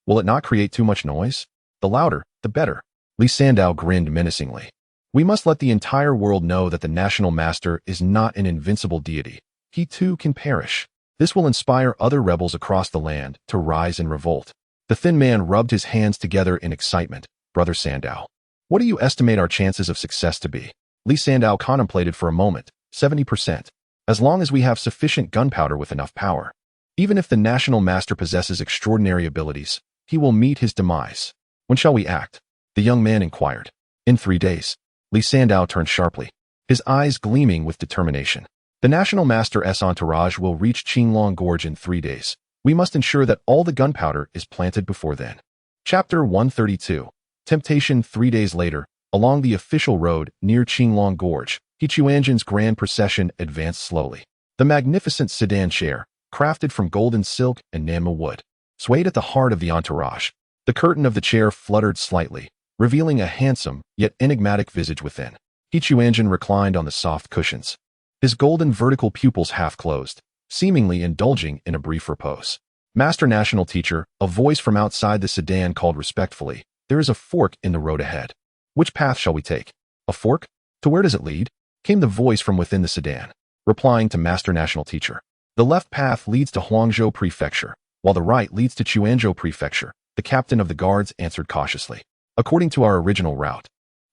will it not create too much noise? The louder, the better. Li Sandao grinned menacingly. We must let the entire world know that the National Master is not an invincible deity. He too can perish. This will inspire other rebels across the land to rise in revolt. The thin man rubbed his hands together in excitement. Brother Sandow, what do you estimate our chances of success to be? Li Sandow contemplated for a moment. 70%. As long as we have sufficient gunpowder with enough power. Even if the National Master possesses extraordinary abilities, he will meet his demise. When shall we act? The young man inquired. In 3 days. Li Sandow turned sharply, his eyes gleaming with determination. The National Master's entourage will reach Qinglong Gorge in 3 days. We must ensure that all the gunpowder is planted before then. Chapter 132. Temptation. 3 days later, along the official road near Qinglong Gorge, Quanzhen's grand procession advanced slowly. The magnificent sedan chair, crafted from golden silk and Nanma wood, swayed at the heart of the entourage. The curtain of the chair fluttered slightly, revealing a handsome yet enigmatic visage within. Quanzhen reclined on the soft cushions, his golden vertical pupils half closed, seemingly indulging in a brief repose. Master National Teacher, a voice from outside the sedan called respectfully, "There is a fork in the road ahead. Which path shall we take?" "A fork? To where does it lead?" came the voice from within the sedan, replying to Master National Teacher. "The left path leads to Huangzhou Prefecture, while the right leads to Quanzhou Prefecture," the captain of the guards answered cautiously. "According to our original route,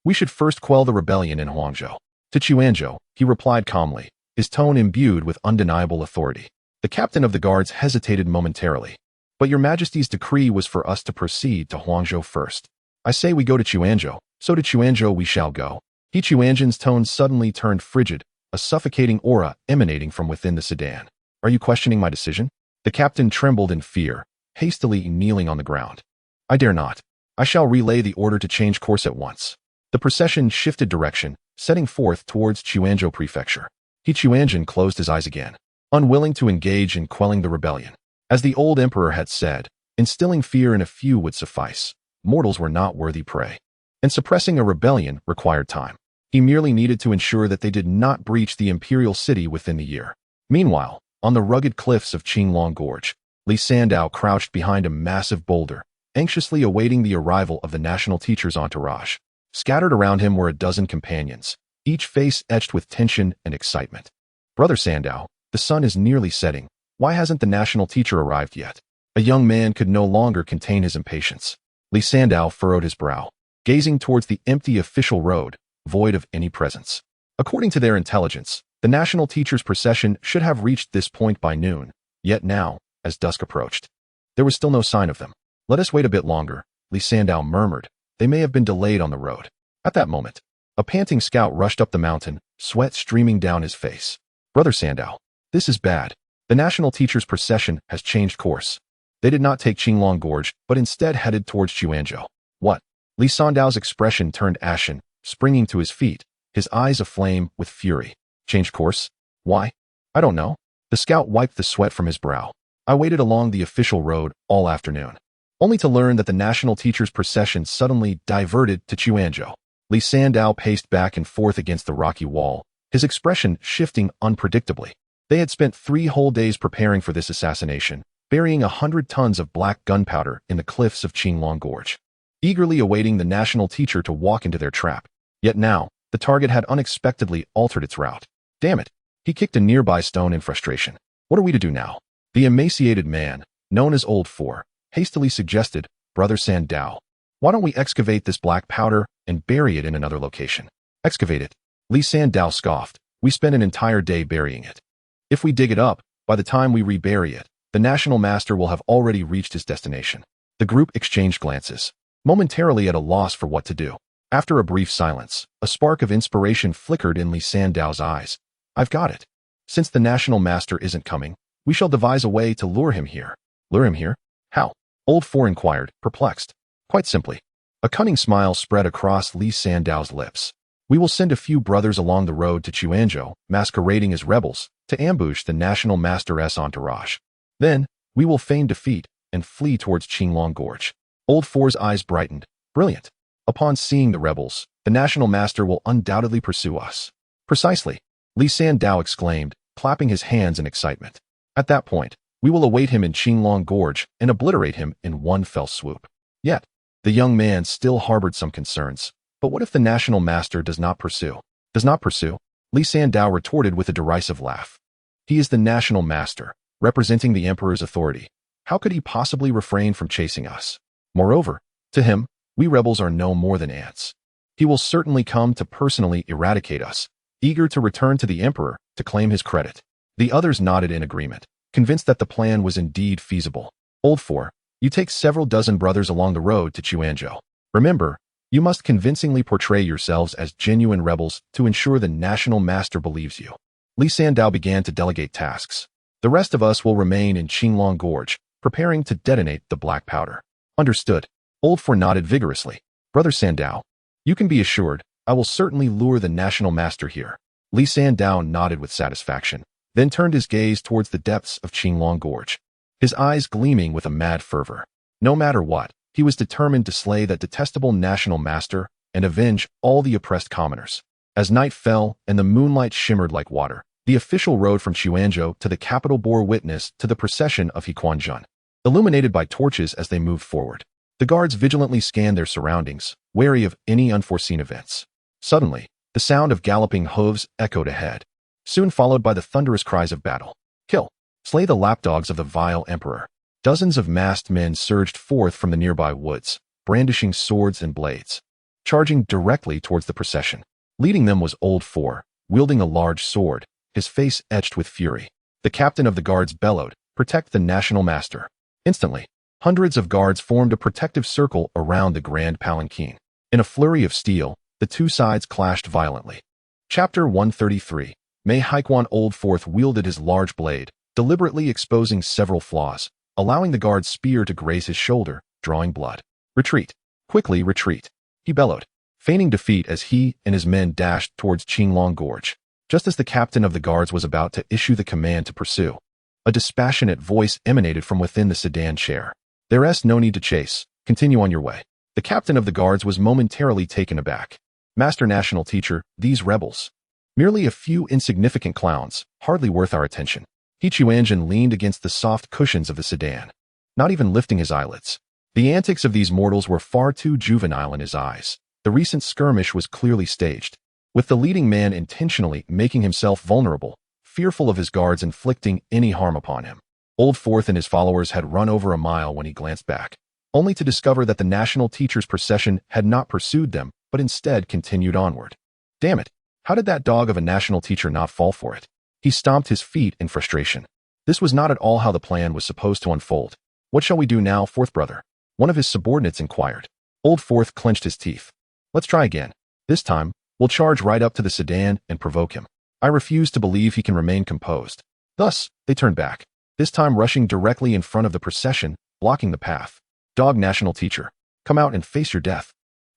we should first quell the rebellion in Huangzhou." "To Quanzhou," he replied calmly, his tone imbued with undeniable authority. The captain of the guards hesitated momentarily. "But your Majesty's decree was for us to proceed to Huangzhou first." "I say we go to Quanzhou, so to Quanzhou we shall go." Quanzhen's tone suddenly turned frigid, a suffocating aura emanating from within the sedan. "Are you questioning my decision?" The captain trembled in fear, hastily kneeling on the ground. "I dare not. I shall relay the order to change course at once." The procession shifted direction, setting forth towards Quanzhou Prefecture. Quanzhen closed his eyes again, unwilling to engage in quelling the rebellion. As the old emperor had said, instilling fear in a few would suffice. Mortals were not worthy prey. And suppressing a rebellion required time. He merely needed to ensure that they did not breach the imperial city within the year. Meanwhile, on the rugged cliffs of Qinglong Gorge, Li Sandow crouched behind a massive boulder, anxiously awaiting the arrival of the national teacher's entourage. Scattered around him were a dozen companions, each face etched with tension and excitement. "Brother Sandow, the sun is nearly setting. Why hasn't the national teacher arrived yet?" A young man could no longer contain his impatience. Li Sandow furrowed his brow, gazing towards the empty official road, void of any presence. According to their intelligence, the national teacher's procession should have reached this point by noon, yet now, as dusk approached, there was still no sign of them. "Let us wait a bit longer," Li Sandow murmured. "They may have been delayed on the road." At that moment, a panting scout rushed up the mountain, sweat streaming down his face. "Brother Sandow, this is bad. The national teacher's procession has changed course." They did not take Qinglong Gorge, but instead headed towards Quanzhou. "What?" Li Sandow's expression turned ashen, springing to his feet, his eyes aflame with fury. "Change course? Why?" "I don't know." The scout wiped the sweat from his brow. "I waited along the official road all afternoon, only to learn that the national teacher's procession suddenly diverted to Quanzhou." Li Sandow paced back and forth against the rocky wall, his expression shifting unpredictably. They had spent 3 whole days preparing for this assassination, burying 100 tons of black gunpowder in the cliffs of Qinglong Gorge, eagerly awaiting the national teacher to walk into their trap. Yet now, the target had unexpectedly altered its route. "Damn it!" He kicked a nearby stone in frustration. "What are we to do now?" The emaciated man, known as Old Four, hastily suggested, "Brother Sandow, why don't we excavate this black powder and bury it in another location?" "Excavate it?" Li Sandow scoffed. "We spent an entire day burying it. If we dig it up, by the time we rebury it, the National Master will have already reached his destination." The group exchanged glances, momentarily at a loss for what to do. After a brief silence, a spark of inspiration flickered in Li Sandow's eyes. "I've got it. Since the National Master isn't coming, we shall devise a way to lure him here." "Lure him here? How?" Old Four inquired, perplexed. "Quite simply." A cunning smile spread across Li Sandow's lips. "We will send a few brothers along the road to Quanzhou, masquerading as rebels, to ambush the National Master's entourage. Then, we will feign defeat and flee towards Qinglong Gorge." Old Four's eyes brightened. "Brilliant. Upon seeing the rebels, the National Master will undoubtedly pursue us." "Precisely," Li Sandow exclaimed, clapping his hands in excitement. "At that point, we will await him in Qinglong Gorge and obliterate him in one fell swoop." Yet, the young man still harbored some concerns. "But what if the National Master does not pursue?" "Does not pursue?" Li Sandow retorted with a derisive laugh. "He is the National Master. representing the emperor's authority. How could he possibly refrain from chasing us? Moreover, to him, we rebels are no more than ants. He will certainly come to personally eradicate us, eager to return to the emperor to claim his credit. The others nodded in agreement, convinced that the plan was indeed feasible. Old Four, you take several dozen brothers along the road to Quanzhen. Remember, you must convincingly portray yourselves as genuine rebels to ensure the national master believes you. Li Sandao began to delegate tasks. The rest of us will remain in Qinglong Gorge, preparing to detonate the black powder. Understood. Old Four nodded vigorously. Brother Sandao, you can be assured, I will certainly lure the national master here. Li Sandao nodded with satisfaction, then turned his gaze towards the depths of Qinglong Gorge, his eyes gleaming with a mad fervor. No matter what, he was determined to slay that detestable national master and avenge all the oppressed commoners. As night fell and the moonlight shimmered like water, the official road from Quanzhen to the capital bore witness to the procession of Quanzhen, illuminated by torches as they moved forward. The guards vigilantly scanned their surroundings, wary of any unforeseen events. Suddenly, the sound of galloping hooves echoed ahead, soon followed by the thunderous cries of battle. Kill! Slay the lapdogs of the vile emperor. Dozens of masked men surged forth from the nearby woods, brandishing swords and blades, charging directly towards the procession. Leading them was Old Four, wielding a large sword, his face etched with fury. The captain of the guards bellowed, "Protect the national master." Instantly, hundreds of guards formed a protective circle around the grand palanquin. In a flurry of steel, the two sides clashed violently. Chapter 133. Mei Haikuan. Old Fourth wielded his large blade, deliberately exposing several flaws, allowing the guard's spear to graze his shoulder, drawing blood. Retreat. Quickly retreat, he bellowed, feigning defeat as he and his men dashed towards Qinglong Gorge. Just as the captain of the guards was about to issue the command to pursue, a dispassionate voice emanated from within the sedan chair. There's no need to chase. Continue on your way. The captain of the guards was momentarily taken aback. Master National Teacher, these rebels. Merely a few insignificant clowns, hardly worth our attention. Quanzhen leaned against the soft cushions of the sedan, not even lifting his eyelids. The antics of these mortals were far too juvenile in his eyes. The recent skirmish was clearly staged, with the leading man intentionally making himself vulnerable, fearful of his guards inflicting any harm upon him. Old Fourth and his followers had run over a mile when he glanced back, only to discover that the national teacher's procession had not pursued them, but instead continued onward. Damn it! How did that dog of a national teacher not fall for it? He stomped his feet in frustration. This was not at all how the plan was supposed to unfold. What shall we do now, Fourth Brother? One of his subordinates inquired. Old Fourth clenched his teeth. Let's try again. This time, we'll charge right up to the sedan and provoke him. I refuse to believe he can remain composed. Thus, they turned back, this time rushing directly in front of the procession, blocking the path. Dog National Teacher, come out and face your death.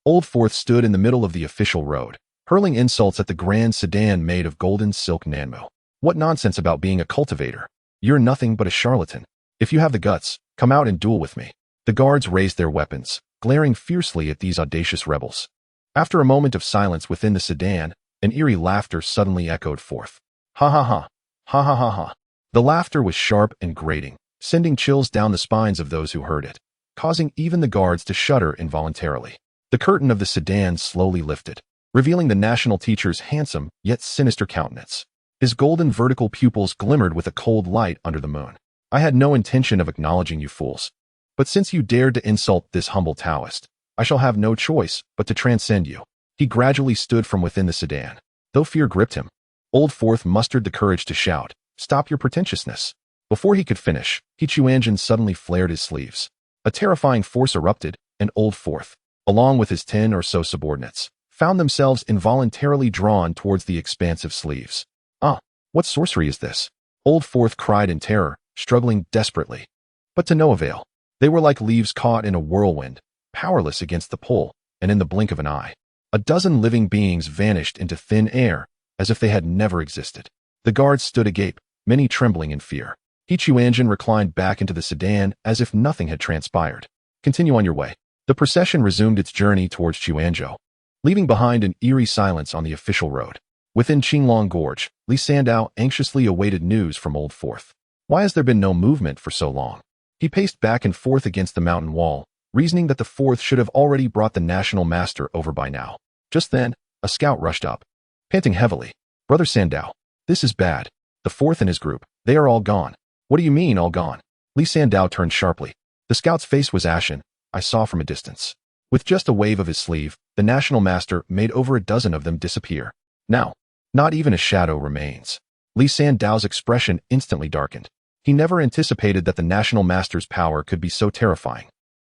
Old Fourth stood in the middle of the official road, hurling insults at the grand sedan made of golden silk nanmo. What nonsense about being a cultivator? You're nothing but a charlatan. If you have the guts, come out and duel with me. The guards raised their weapons, glaring fiercely at these audacious rebels. After a moment of silence within the sedan, an eerie laughter suddenly echoed forth. Ha ha ha. Ha ha ha ha. The laughter was sharp and grating, sending chills down the spines of those who heard it, causing even the guards to shudder involuntarily. The curtain of the sedan slowly lifted, revealing the national teacher's handsome yet sinister countenance. His golden vertical pupils glimmered with a cold light under the moon. I had no intention of acknowledging you fools, but since you dared to insult this humble Taoist, I shall have no choice but to transcend you. He gradually stood from within the sedan, though fear gripped him. Old Fourth mustered the courage to shout, "Stop your pretentiousness." Before he could finish, Quanzhen suddenly flared his sleeves. A terrifying force erupted, and Old Fourth, along with his 10 or so subordinates, found themselves involuntarily drawn towards the expansive sleeves. Ah, what sorcery is this? Old Fourth cried in terror, struggling desperately. But to no avail. They were like leaves caught in a whirlwind, powerless against the pull, and in the blink of an eye, a dozen living beings vanished into thin air, as if they had never existed. The guards stood agape, many trembling in fear. Quanzhen reclined back into the sedan as if nothing had transpired. Continue on your way. The procession resumed its journey towards Quanzhen, leaving behind an eerie silence on the official road. Within Qinglong Gorge, Li Sandao anxiously awaited news from Old Fourth. Why has there been no movement for so long? He paced back and forth against the mountain wall, reasoning that the Fourth should have already brought the national master over by now. Just then, a scout rushed up, panting heavily. Brother Sandao, this is bad. The Fourth and his group, they are all gone. What do you mean, all gone? Li Sandao turned sharply. The scout's face was ashen, I saw from a distance. With just a wave of his sleeve, the National Master made over a dozen of them disappear. Now, not even a shadow remains. Li Sandao's expression instantly darkened. He never anticipated that the National Master's power could be so terrifying,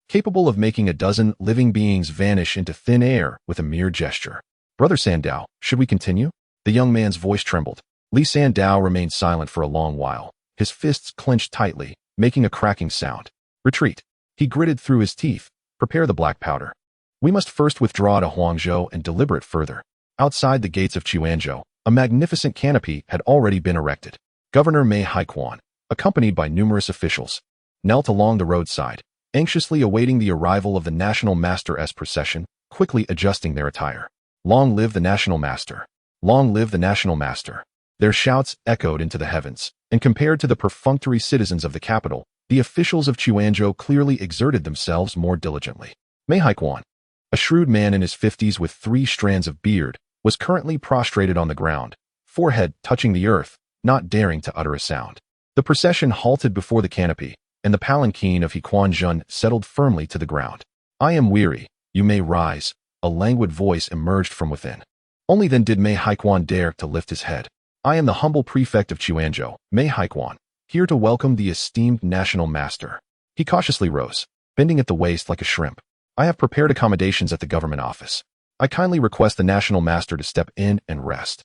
capable of making a dozen living beings vanish into thin air with a mere gesture. Brother Sandao, should we continue? The young man's voice trembled. Li Sandao remained silent for a long while, his fists clenched tightly, making a cracking sound. Retreat. He gritted through his teeth. Prepare the black powder. We must first withdraw to Huangzhou and deliberate further. Outside the gates of Quanzhen, a magnificent canopy had already been erected. Governor Mei Haiquan, accompanied by numerous officials, knelt along the roadside, anxiously awaiting the arrival of the National Master's procession, quickly adjusting their attire. Long live the National Master! Long live the National Master! Their shouts echoed into the heavens, and compared to the perfunctory citizens of the capital, the officials of Quanzhen clearly exerted themselves more diligently. Mei Haiquan, a shrewd man in his 50s with 3 strands of beard, was currently prostrated on the ground, forehead touching the earth, not daring to utter a sound. The procession halted before the canopy, and the palanquin of Quanzhen settled firmly to the ground. I am weary, you may rise, a languid voice emerged from within. Only then did Mei Haiquan dare to lift his head. I am the humble prefect of Quanzhen, Mei Haiquan, here to welcome the esteemed National Master. He cautiously rose, bending at the waist like a shrimp. I have prepared accommodations at the government office. I kindly request the National Master to step in and rest.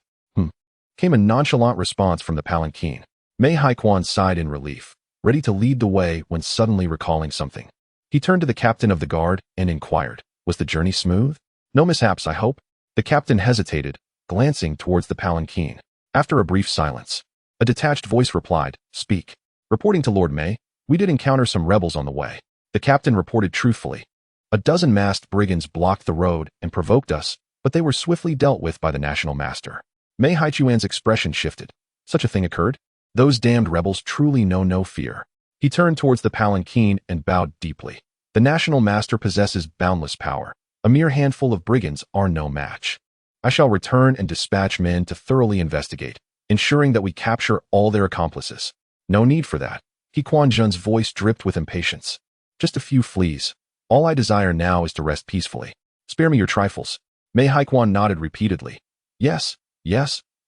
Came a nonchalant response from the palanquin. Mei Haiquan sighed in relief, ready to lead the way when suddenly recalling something. He turned to the captain of the guard and inquired, was the journey smooth? No mishaps, I hope? The captain hesitated, glancing towards the palanquin. After a brief silence, a detached voice replied, Speak. Reporting to Lord Mei, we did encounter some rebels on the way. The captain reported truthfully. A dozen masked brigands blocked the road and provoked us, but they were swiftly dealt with by the National Master. Mei Haiquan's expression shifted. Such a thing occurred? Those damned rebels truly know no fear. He turned towards the palanquin and bowed deeply. The National Master possesses boundless power. A mere handful of brigands are no match. I shall return and dispatch men to thoroughly investigate, ensuring that we capture all their accomplices. No need for that. Quanzhen's voice dripped with impatience. Just a few fleas. All I desire now is to rest peacefully. Spare me your trifles. Mei Haiquan nodded repeatedly. Yes,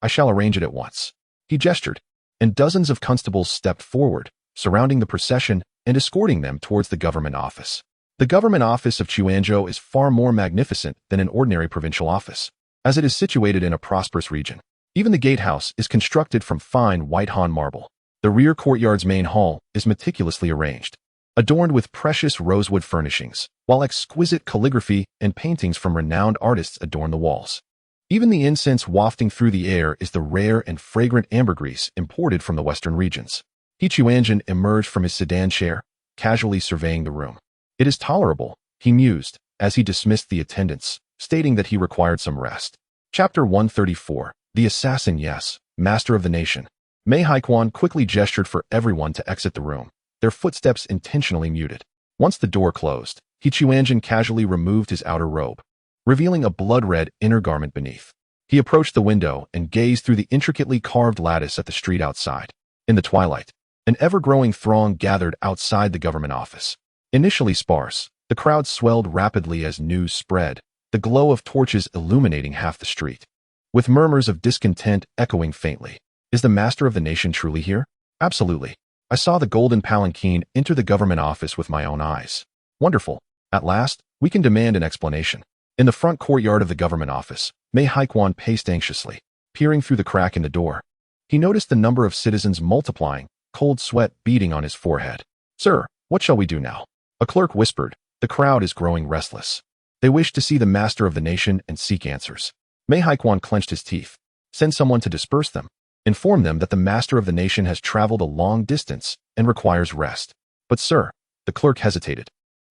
I shall arrange it at once. He gestured, and dozens of constables stepped forward, surrounding the procession and escorting them towards the government office. The government office of Quanzhen is far more magnificent than an ordinary provincial office, as it is situated in a prosperous region. Even the gatehouse is constructed from fine white Han marble. The rear courtyard's main hall is meticulously arranged, adorned with precious rosewood furnishings, while exquisite calligraphy and paintings from renowned artists adorn the walls. Even the incense wafting through the air is the rare and fragrant ambergris imported from the western regions. Quanzhen emerged from his sedan chair, casually surveying the room. It is tolerable, he mused, as he dismissed the attendants, stating that he required some rest. Chapter 134. The Assassin, yes, Master of the Nation. Mei Haiquan quickly gestured for everyone to exit the room, their footsteps intentionally muted. Once the door closed, Quanzhen casually removed his outer robe, revealing a blood-red inner garment beneath. He approached the window and gazed through the intricately carved lattice at the street outside. In the twilight, an ever-growing throng gathered outside the government office. Initially sparse, the crowd swelled rapidly as news spread, the glow of torches illuminating half the street, with murmurs of discontent echoing faintly. Is the Master of the Nation truly here? Absolutely. I saw the golden palanquin enter the government office with my own eyes. Wonderful. At last, we can demand an explanation. In the front courtyard of the government office, Mei Haiquan paced anxiously, peering through the crack in the door. He noticed the number of citizens multiplying, cold sweat beading on his forehead. Sir, what shall we do now? A clerk whispered, the crowd is growing restless. They wish to see the Master of the Nation and seek answers. Mei Haiquan clenched his teeth. Send someone to disperse them. Inform them that the Master of the Nation has traveled a long distance and requires rest. But sir, the clerk hesitated.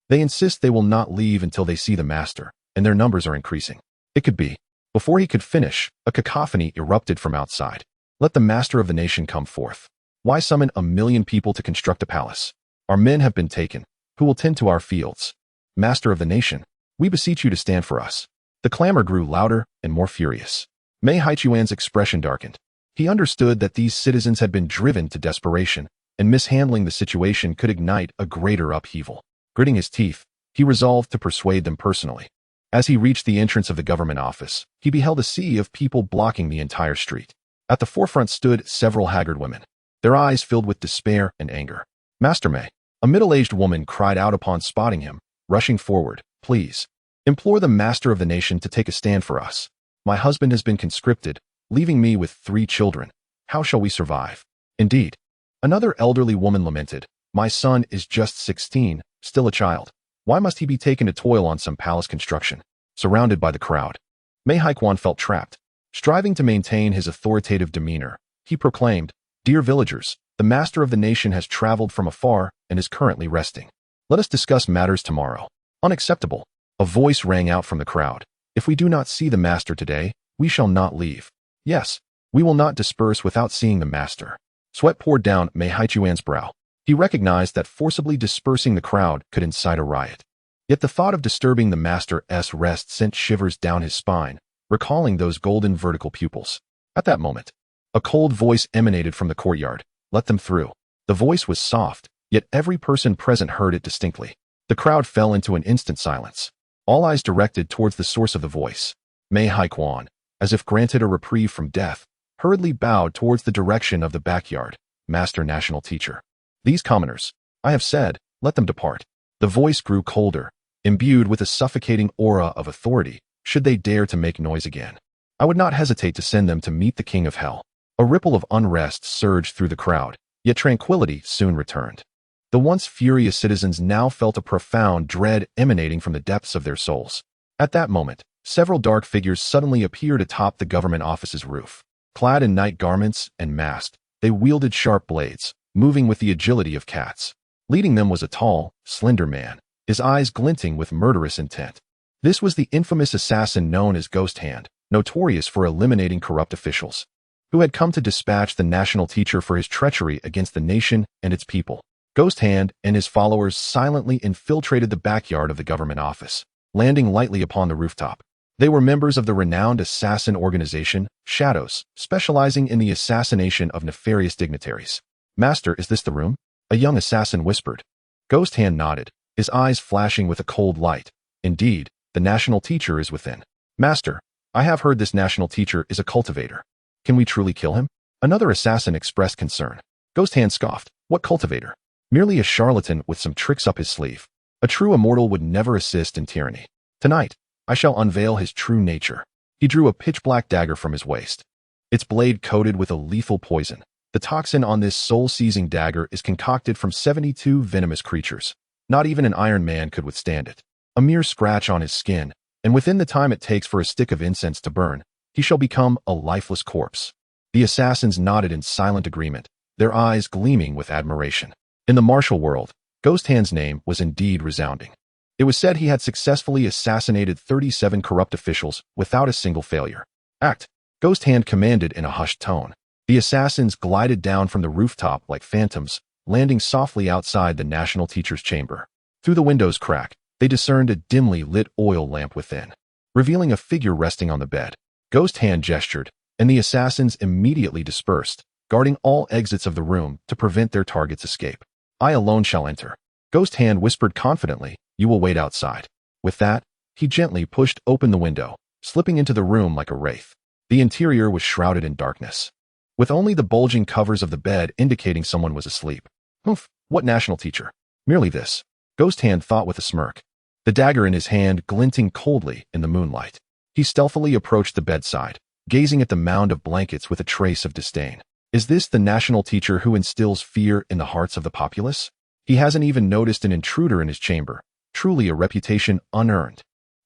They insist they will not leave until they see the Master, and their numbers are increasing. It could be. Before he could finish, a cacophony erupted from outside. Let the Master of the Nation come forth. Why summon 1,000,000 people to construct a palace? Our men have been taken. Who will tend to our fields? Master of the Nation, we beseech you to stand for us. The clamor grew louder and more furious. Mei Haiquan's expression darkened. He understood that these citizens had been driven to desperation, and mishandling the situation could ignite a greater upheaval. Gritting his teeth, he resolved to persuade them personally. As he reached the entrance of the government office, he beheld a sea of people blocking the entire street. At the forefront stood several haggard women, their eyes filled with despair and anger. "Master May," a middle-aged woman cried out upon spotting him, rushing forward. "Please, implore the master of the nation to take a stand for us. My husband has been conscripted, leaving me with 3 children. How shall we survive?" "Indeed," another elderly woman lamented, "my son is just 16, still a child. Why must he be taken to toil on some palace construction?" Surrounded by the crowd, Mei Haikuan felt trapped. Striving to maintain his authoritative demeanor, he proclaimed, "Dear villagers, the master of the nation has traveled from afar and is currently resting. Let us discuss matters tomorrow." "Unacceptable," a voice rang out from the crowd. "If we do not see the master today, we shall not leave. Yes, we will not disperse without seeing the master." Sweat poured down Mei Haikuan's brow. He recognized that forcibly dispersing the crowd could incite a riot. Yet the thought of disturbing the master's rest sent shivers down his spine, recalling those golden vertical pupils. At that moment, a cold voice emanated from the courtyard. "Let them through." The voice was soft, yet every person present heard it distinctly. The crowd fell into an instant silence, all eyes directed towards the source of the voice. Mei Haikuan, as if granted a reprieve from death, hurriedly bowed towards the direction of the backyard. "Master National Teacher, these commoners, I have said, let them depart." The voice grew colder, imbued with a suffocating aura of authority. "Should they dare to make noise again, I would not hesitate to send them to meet the King of Hell." A ripple of unrest surged through the crowd, yet tranquility soon returned. The once furious citizens now felt a profound dread emanating from the depths of their souls. At that moment, several dark figures suddenly appeared atop the government office's roof. Clad in night garments and masked, they wielded sharp blades, moving with the agility of cats. Leading them was a tall, slender man, his eyes glinting with murderous intent. This was the infamous assassin known as Ghost Hand, notorious for eliminating corrupt officials, who had come to dispatch the national teacher for his treachery against the nation and its people. Ghost Hand and his followers silently infiltrated the backyard of the government office, landing lightly upon the rooftop. They were members of the renowned assassin organization, Shadows, specializing in the assassination of nefarious dignitaries. "Master, is this the room?" a young assassin whispered. Ghost Hand nodded, his eyes flashing with a cold light. "Indeed, the national teacher is within." "Master, I have heard this national teacher is a cultivator. Can we truly kill him?" Another assassin expressed concern. Ghost Hand scoffed. "What cultivator? Merely a charlatan with some tricks up his sleeve. A true immortal would never assist in tyranny. Tonight, I shall unveil his true nature." He drew a pitch-black dagger from his waist, its blade coated with a lethal poison. The toxin on this soul-seizing dagger is concocted from 72 venomous creatures. Not even an Iron Man could withstand it. A mere scratch on his skin, and within the time it takes for a stick of incense to burn, he shall become a lifeless corpse. The assassins nodded in silent agreement, their eyes gleaming with admiration. In the martial world, Ghost Hand's name was indeed resounding. It was said he had successfully assassinated 37 corrupt officials without a single failure. "Act," Ghost Hand commanded in a hushed tone. The assassins glided down from the rooftop like phantoms, landing softly outside the national teacher's chamber. Through the window's crack, they discerned a dimly lit oil lamp within, revealing a figure resting on the bed. Ghost Hand gestured, and the assassins immediately dispersed, guarding all exits of the room to prevent their target's escape. "I alone shall enter," Ghost Hand whispered confidently. "You will wait outside." With that, he gently pushed open the window, slipping into the room like a wraith. The interior was shrouded in darkness, with only the bulging covers of the bed indicating someone was asleep. "Humph, what national teacher? Merely this," Ghost Hand thought with a smirk, the dagger in his hand glinting coldly in the moonlight. He stealthily approached the bedside, gazing at the mound of blankets with a trace of disdain. Is this the national teacher who instills fear in the hearts of the populace? He hasn't even noticed an intruder in his chamber. Truly a reputation unearned.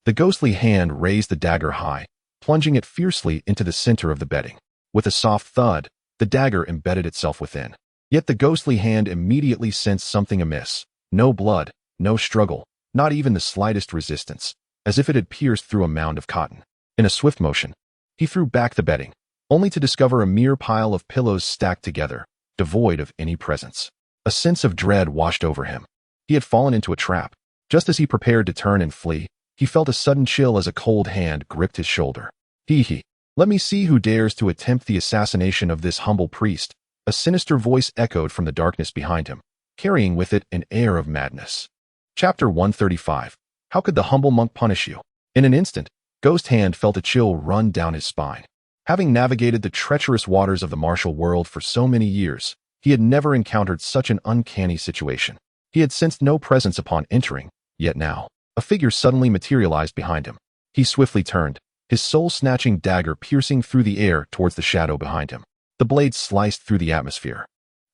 The ghostly hand raised the dagger high, plunging it fiercely into the center of the bedding. With a soft thud, the dagger embedded itself within. Yet the ghostly hand immediately sensed something amiss. No blood, no struggle, not even the slightest resistance, as if it had pierced through a mound of cotton. In a swift motion, he threw back the bedding, only to discover a mere pile of pillows stacked together, devoid of any presence. A sense of dread washed over him. He had fallen into a trap. Just as he prepared to turn and flee, he felt a sudden chill as a cold hand gripped his shoulder. Let me see who dares to attempt the assassination of this humble priest," A sinister voice echoed from the darkness behind him, carrying with it an air of madness. Chapter 135. How could the humble monk punish you? In an instant, Ghost Hand felt a chill run down his spine. Having navigated the treacherous waters of the martial world for so many years, he had never encountered such an uncanny situation. He had sensed no presence upon entering, yet now, a figure suddenly materialized behind him. He swiftly turned, his soul-snatching dagger piercing through the air towards the shadow behind him. The blade sliced through the atmosphere,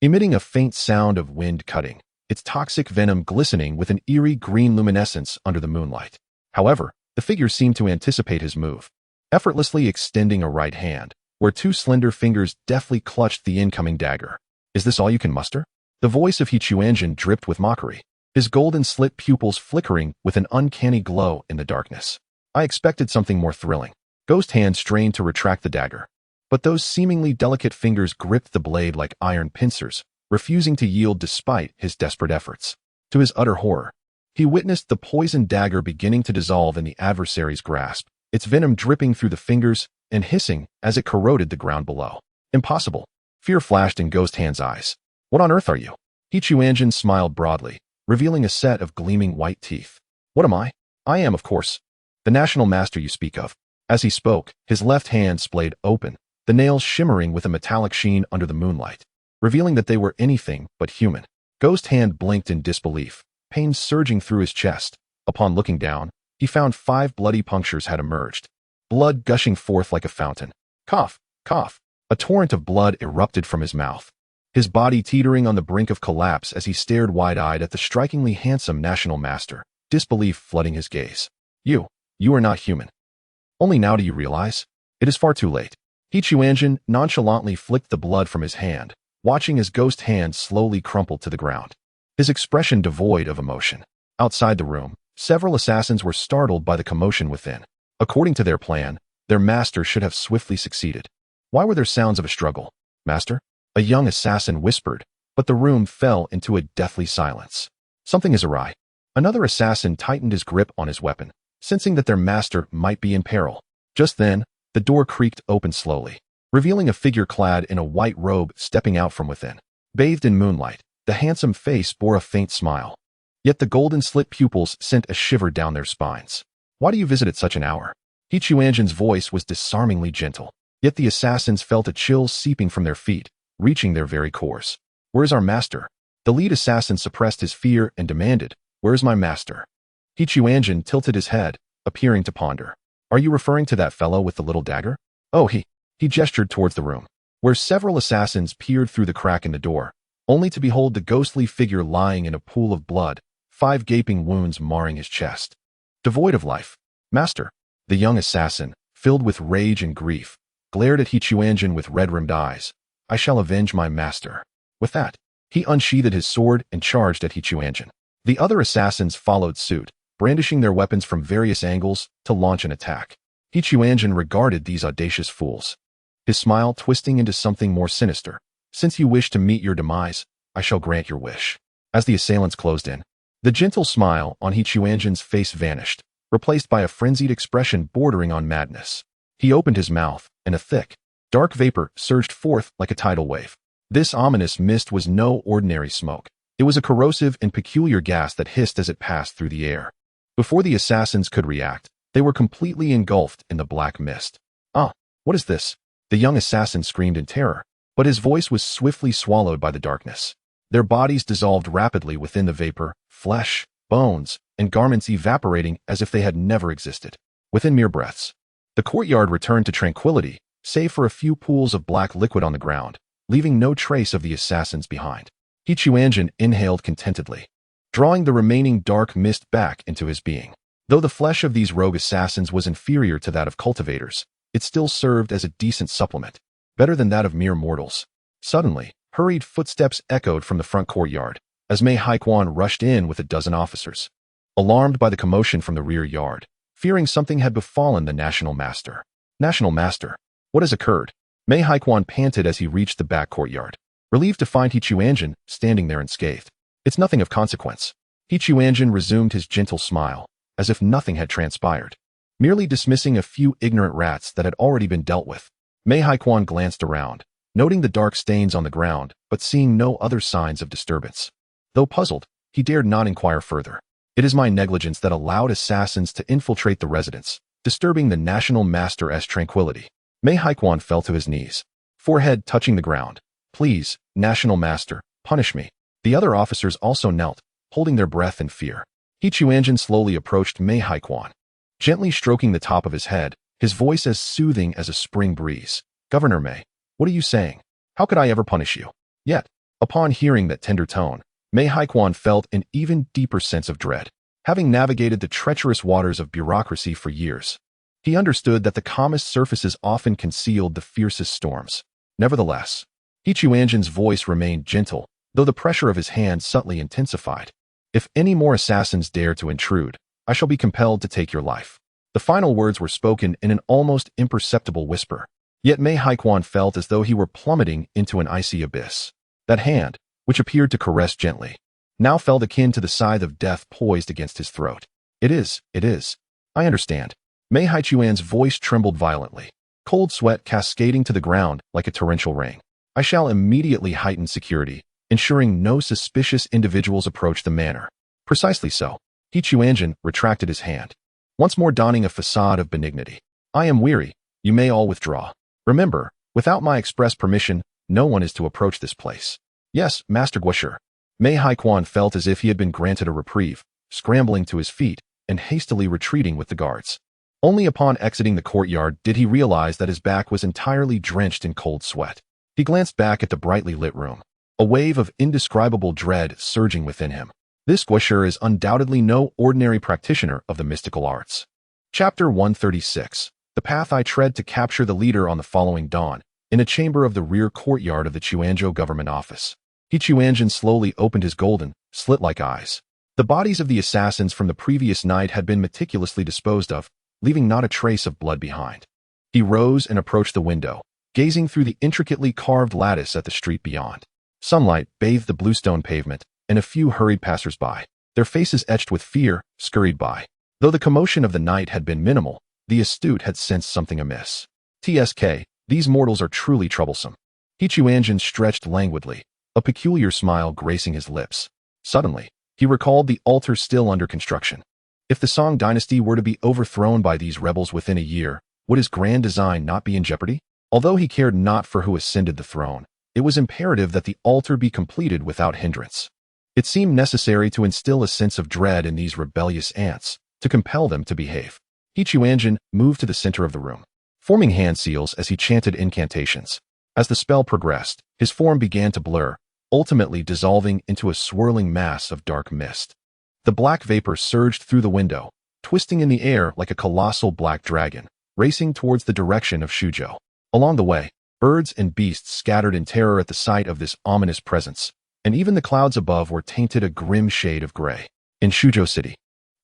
emitting a faint sound of wind cutting, its toxic venom glistening with an eerie green luminescence under the moonlight. However, the figure seemed to anticipate his move, effortlessly extending a right hand, where two slender fingers deftly clutched the incoming dagger. Is this all you can muster? The voice of Quanzhen dripped with mockery, his golden slit pupils flickering with an uncanny glow in the darkness. I expected something more thrilling. Ghost Hand strained to retract the dagger, but those seemingly delicate fingers gripped the blade like iron pincers, refusing to yield despite his desperate efforts. To his utter horror, he witnessed the poisoned dagger beginning to dissolve in the adversary's grasp, its venom dripping through the fingers and hissing as it corroded the ground below. Impossible. Fear flashed in Ghost Hand's eyes. What on earth are you? Quanzhen smiled broadly, revealing a set of gleaming white teeth. What am I? I am, of course, the National Master you speak of. As he spoke, his left hand splayed open, the nails shimmering with a metallic sheen under the moonlight, revealing that they were anything but human. Ghost Hand blinked in disbelief, pain surging through his chest. Upon looking down, he found 5 bloody punctures had emerged, blood gushing forth like a fountain. Cough, cough. A torrent of blood erupted from his mouth, his body teetering on the brink of collapse as he stared wide-eyed at the strikingly handsome National Master, disbelief flooding his gaze. You are not human. Only now do you realize? It is far too late. Quanzhen nonchalantly flicked the blood from his hand, watching as Ghost Hand slowly crumpled to the ground, his expression devoid of emotion. Outside the room, several assassins were startled by the commotion within. According to their plan, their master should have swiftly succeeded. Why were there sounds of a struggle? Master? A young assassin whispered, but the room fell into a deathly silence. Something is awry. Another assassin tightened his grip on his weapon, sensing that their master might be in peril. Just then, the door creaked open slowly, revealing a figure clad in a white robe stepping out from within. Bathed in moonlight, the handsome face bore a faint smile, yet the golden slit pupils sent a shiver down their spines. Why do you visit at such an hour? Quanzhen's voice was disarmingly gentle, yet the assassins felt a chill seeping from their feet, reaching their very cores. Where is our master? The lead assassin suppressed his fear and demanded, Where is my master? Quanzhen tilted his head, appearing to ponder. Are you referring to that fellow with the little dagger? Oh, he gestured towards the room, where several assassins peered through the crack in the door, only to behold the ghostly figure lying in a pool of blood, 5 gaping wounds marring his chest. Devoid of life. Master. The young assassin, filled with rage and grief, glared at Quanzhen with red-rimmed eyes. I shall avenge my master. With that, he unsheathed his sword and charged at Quanzhen. The other assassins followed suit, brandishing their weapons from various angles to launch an attack. Quanzhen regarded these audacious fools, his smile twisting into something more sinister. Since you wish to meet your demise, I shall grant your wish. As the assailants closed in, the gentle smile on Quanzhen's face vanished, replaced by a frenzied expression bordering on madness. He opened his mouth, and a thick, dark vapor surged forth like a tidal wave. This ominous mist was no ordinary smoke. It was a corrosive and peculiar gas that hissed as it passed through the air. Before the assassins could react, they were completely engulfed in the black mist. Ah, what is this? The young assassin screamed in terror, but his voice was swiftly swallowed by the darkness. Their bodies dissolved rapidly within the vapor, flesh, bones, and garments evaporating as if they had never existed. Within mere breaths, the courtyard returned to tranquility, save for a few pools of black liquid on the ground, leaving no trace of the assassins behind. Quanzhen inhaled contentedly, drawing the remaining dark mist back into his being. Though the flesh of these rogue assassins was inferior to that of cultivators, it still served as a decent supplement, better than that of mere mortals. Suddenly, hurried footsteps echoed from the front courtyard, as Mei Haikuan rushed in with a dozen officers. Alarmed by the commotion from the rear yard, fearing something had befallen the National Master. National Master, what has occurred? Mei Haikuan panted as he reached the back courtyard, relieved to find Quanzhen standing there unscathed. It's nothing of consequence. Quanzhen resumed his gentle smile, as if nothing had transpired, merely dismissing a few ignorant rats that had already been dealt with. Mei Haikuan glanced around, noting the dark stains on the ground, but seeing no other signs of disturbance. Though puzzled, he dared not inquire further. It is my negligence that allowed assassins to infiltrate the residence, disturbing the National Master's tranquility. Mei Haikuan fell to his knees, forehead touching the ground. Please, National Master, punish me. The other officers also knelt, holding their breath in fear. He Quanzhen slowly approached Mei Haikuan, gently stroking the top of his head, his voice as soothing as a spring breeze. Governor Mei, what are you saying? How could I ever punish you? Yet, upon hearing that tender tone, Mei Haikuan felt an even deeper sense of dread. Having navigated the treacherous waters of bureaucracy for years, he understood that the calmest surfaces often concealed the fiercest storms. Nevertheless, He Quanzhen's voice remained gentle, though the pressure of his hand subtly intensified. If any more assassins dare to intrude, I shall be compelled to take your life. The final words were spoken in an almost imperceptible whisper. Yet Mei Haikuan felt as though he were plummeting into an icy abyss. That hand, which appeared to caress gently, now felt akin to the scythe of death poised against his throat. It is. I understand. Mei Haikuan's voice trembled violently, cold sweat cascading to the ground like a torrential rain. I shall immediately heighten security, ensuring no suspicious individuals approach the manor. Precisely so. He Quanzhen retracted his hand, once more donning a facade of benignity. I am weary. You may all withdraw. Remember, without my express permission, no one is to approach this place. Yes, Master Guosher. Mei Haikuan felt as if he had been granted a reprieve, scrambling to his feet and hastily retreating with the guards. Only upon exiting the courtyard did he realize that his back was entirely drenched in cold sweat. He glanced back at the brightly lit room, a wave of indescribable dread surging within him. This Guosher is undoubtedly no ordinary practitioner of the mystical arts. Chapter 136. The path I tread to capture the leader on the following dawn, in a chamber of the rear courtyard of the Quanzhou government office. He Quanzhen slowly opened his golden, slit-like eyes. The bodies of the assassins from the previous night had been meticulously disposed of, leaving not a trace of blood behind. He rose and approached the window, gazing through the intricately carved lattice at the street beyond. Sunlight bathed the bluestone pavement, and a few hurried passers-by, their faces etched with fear, scurried by. Though the commotion of the night had been minimal, the astute had sensed something amiss. TSK, these mortals are truly troublesome. He Quanzhen stretched languidly, a peculiar smile gracing his lips. Suddenly, he recalled the altar still under construction. If the Song dynasty were to be overthrown by these rebels within a year, would his grand design not be in jeopardy? Although he cared not for who ascended the throne, it was imperative that the altar be completed without hindrance. It seemed necessary to instill a sense of dread in these rebellious ants, to compel them to behave. He Quanzhen moved to the center of the room, forming hand seals as he chanted incantations. As the spell progressed, his form began to blur, ultimately dissolving into a swirling mass of dark mist. The black vapor surged through the window, twisting in the air like a colossal black dragon, racing towards the direction of Shuzhou. Along the way, birds and beasts scattered in terror at the sight of this ominous presence, and even the clouds above were tainted a grim shade of gray. In Shuzhou City,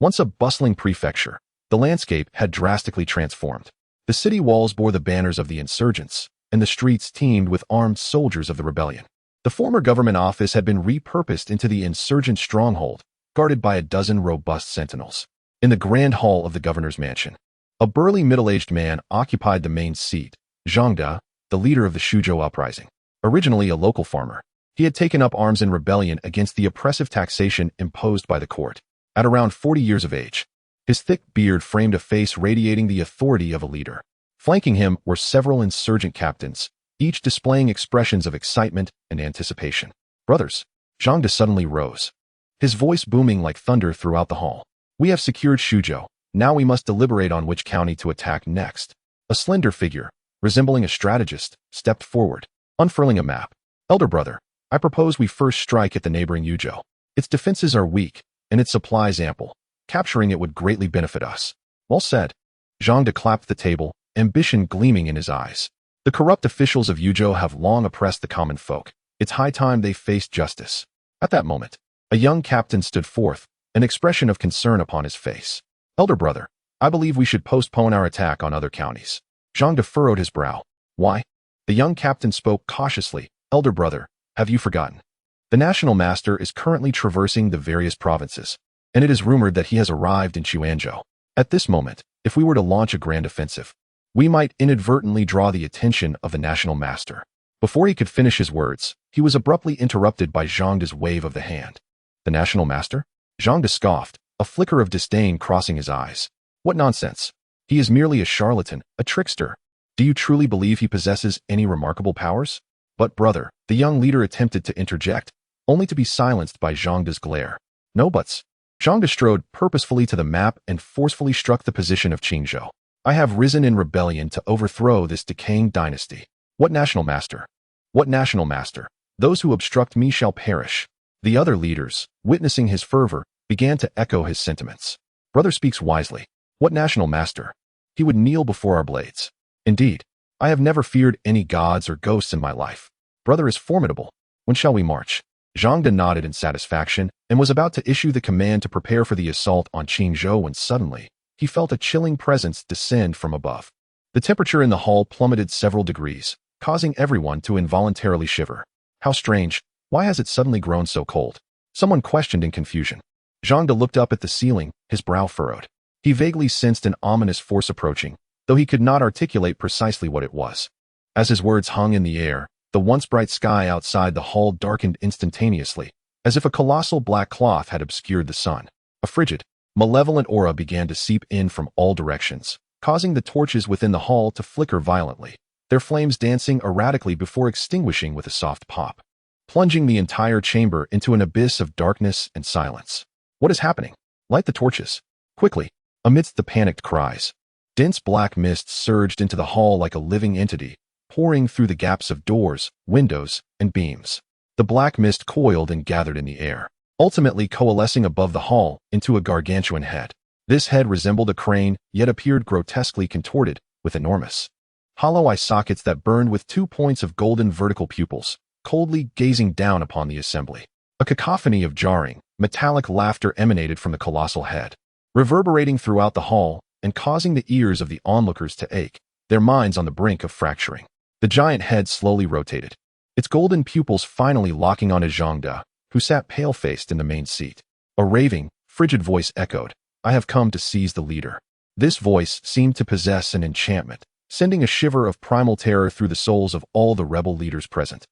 once a bustling prefecture, the landscape had drastically transformed. The city walls bore the banners of the insurgents, and the streets teemed with armed soldiers of the rebellion. The former government office had been repurposed into the insurgent stronghold, guarded by a dozen robust sentinels. In the grand hall of the governor's mansion, a burly middle-aged man occupied the main seat. Zhang De, the leader of the Shuzhou uprising. Originally a local farmer, he had taken up arms in rebellion against the oppressive taxation imposed by the court. At around 40 years of age, his thick beard framed a face radiating the authority of a leader. Flanking him were several insurgent captains, each displaying expressions of excitement and anticipation. Brothers, Zhang De suddenly rose, his voice booming like thunder throughout the hall. We have secured Shuzhou. Now we must deliberate on which county to attack next. A slender figure, resembling a strategist, stepped forward, unfurling a map. Elder brother, I propose we first strike at the neighboring Yuzhou. Its defenses are weak, and its supplies ample. Capturing it would greatly benefit us. Well said. Zhang De clapped the table, ambition gleaming in his eyes. The corrupt officials of Yuzhou have long oppressed the common folk. It's high time they faced justice. At that moment, a young captain stood forth, an expression of concern upon his face. Elder brother, I believe we should postpone our attack on other counties. Zhang De furrowed his brow. Why? The young captain spoke cautiously. Elder brother, have you forgotten? The National Master is currently traversing the various provinces, and it is rumored that he has arrived in Quanzhou. At this moment, if we were to launch a grand offensive, we might inadvertently draw the attention of the National Master. Before he could finish his words, he was abruptly interrupted by Zhang De's wave of the hand. The National Master? Zhang De scoffed, a flicker of disdain crossing his eyes. What nonsense! He is merely a charlatan, a trickster. Do you truly believe he possesses any remarkable powers? But brother, the young leader attempted to interject, only to be silenced by Zhang De's glare. No buts. Zhang De strode purposefully to the map and forcefully struck the position of Qingzhou. I have risen in rebellion to overthrow this decaying dynasty. What National Master? What National Master? Those who obstruct me shall perish. The other leaders, witnessing his fervor, began to echo his sentiments. Brother speaks wisely. What National Master? He would kneel before our blades. Indeed, I have never feared any gods or ghosts in my life. Brother is formidable. When shall we march? Zhang De nodded in satisfaction and was about to issue the command to prepare for the assault on Qingzhou when suddenly, he felt a chilling presence descend from above. The temperature in the hall plummeted several degrees, causing everyone to involuntarily shiver. How strange, why has it suddenly grown so cold? Someone questioned in confusion. Zhang De looked up at the ceiling, his brow furrowed. He vaguely sensed an ominous force approaching, though he could not articulate precisely what it was. As his words hung in the air, the once bright sky outside the hall darkened instantaneously, as if a colossal black cloth had obscured the sun. A frigid, malevolent aura began to seep in from all directions, causing the torches within the hall to flicker violently, their flames dancing erratically before extinguishing with a soft pop, plunging the entire chamber into an abyss of darkness and silence. What is happening? Light the torches. Quickly. Amidst the panicked cries, dense black mist surged into the hall like a living entity, pouring through the gaps of doors, windows, and beams. The black mist coiled and gathered in the air, ultimately coalescing above the hall into a gargantuan head. This head resembled a crane, yet appeared grotesquely contorted, with enormous, hollow eye sockets that burned with 2 points of golden vertical pupils, coldly gazing down upon the assembly. A cacophony of jarring, metallic laughter emanated from the colossal head, reverberating throughout the hall and causing the ears of the onlookers to ache, their minds on the brink of fracturing. The giant head slowly rotated, its golden pupils finally locking on Zhang De, who sat pale-faced in the main seat. A raving, frigid voice echoed, "I have come to seize the leader." This voice seemed to possess an enchantment, sending a shiver of primal terror through the souls of all the rebel leaders present,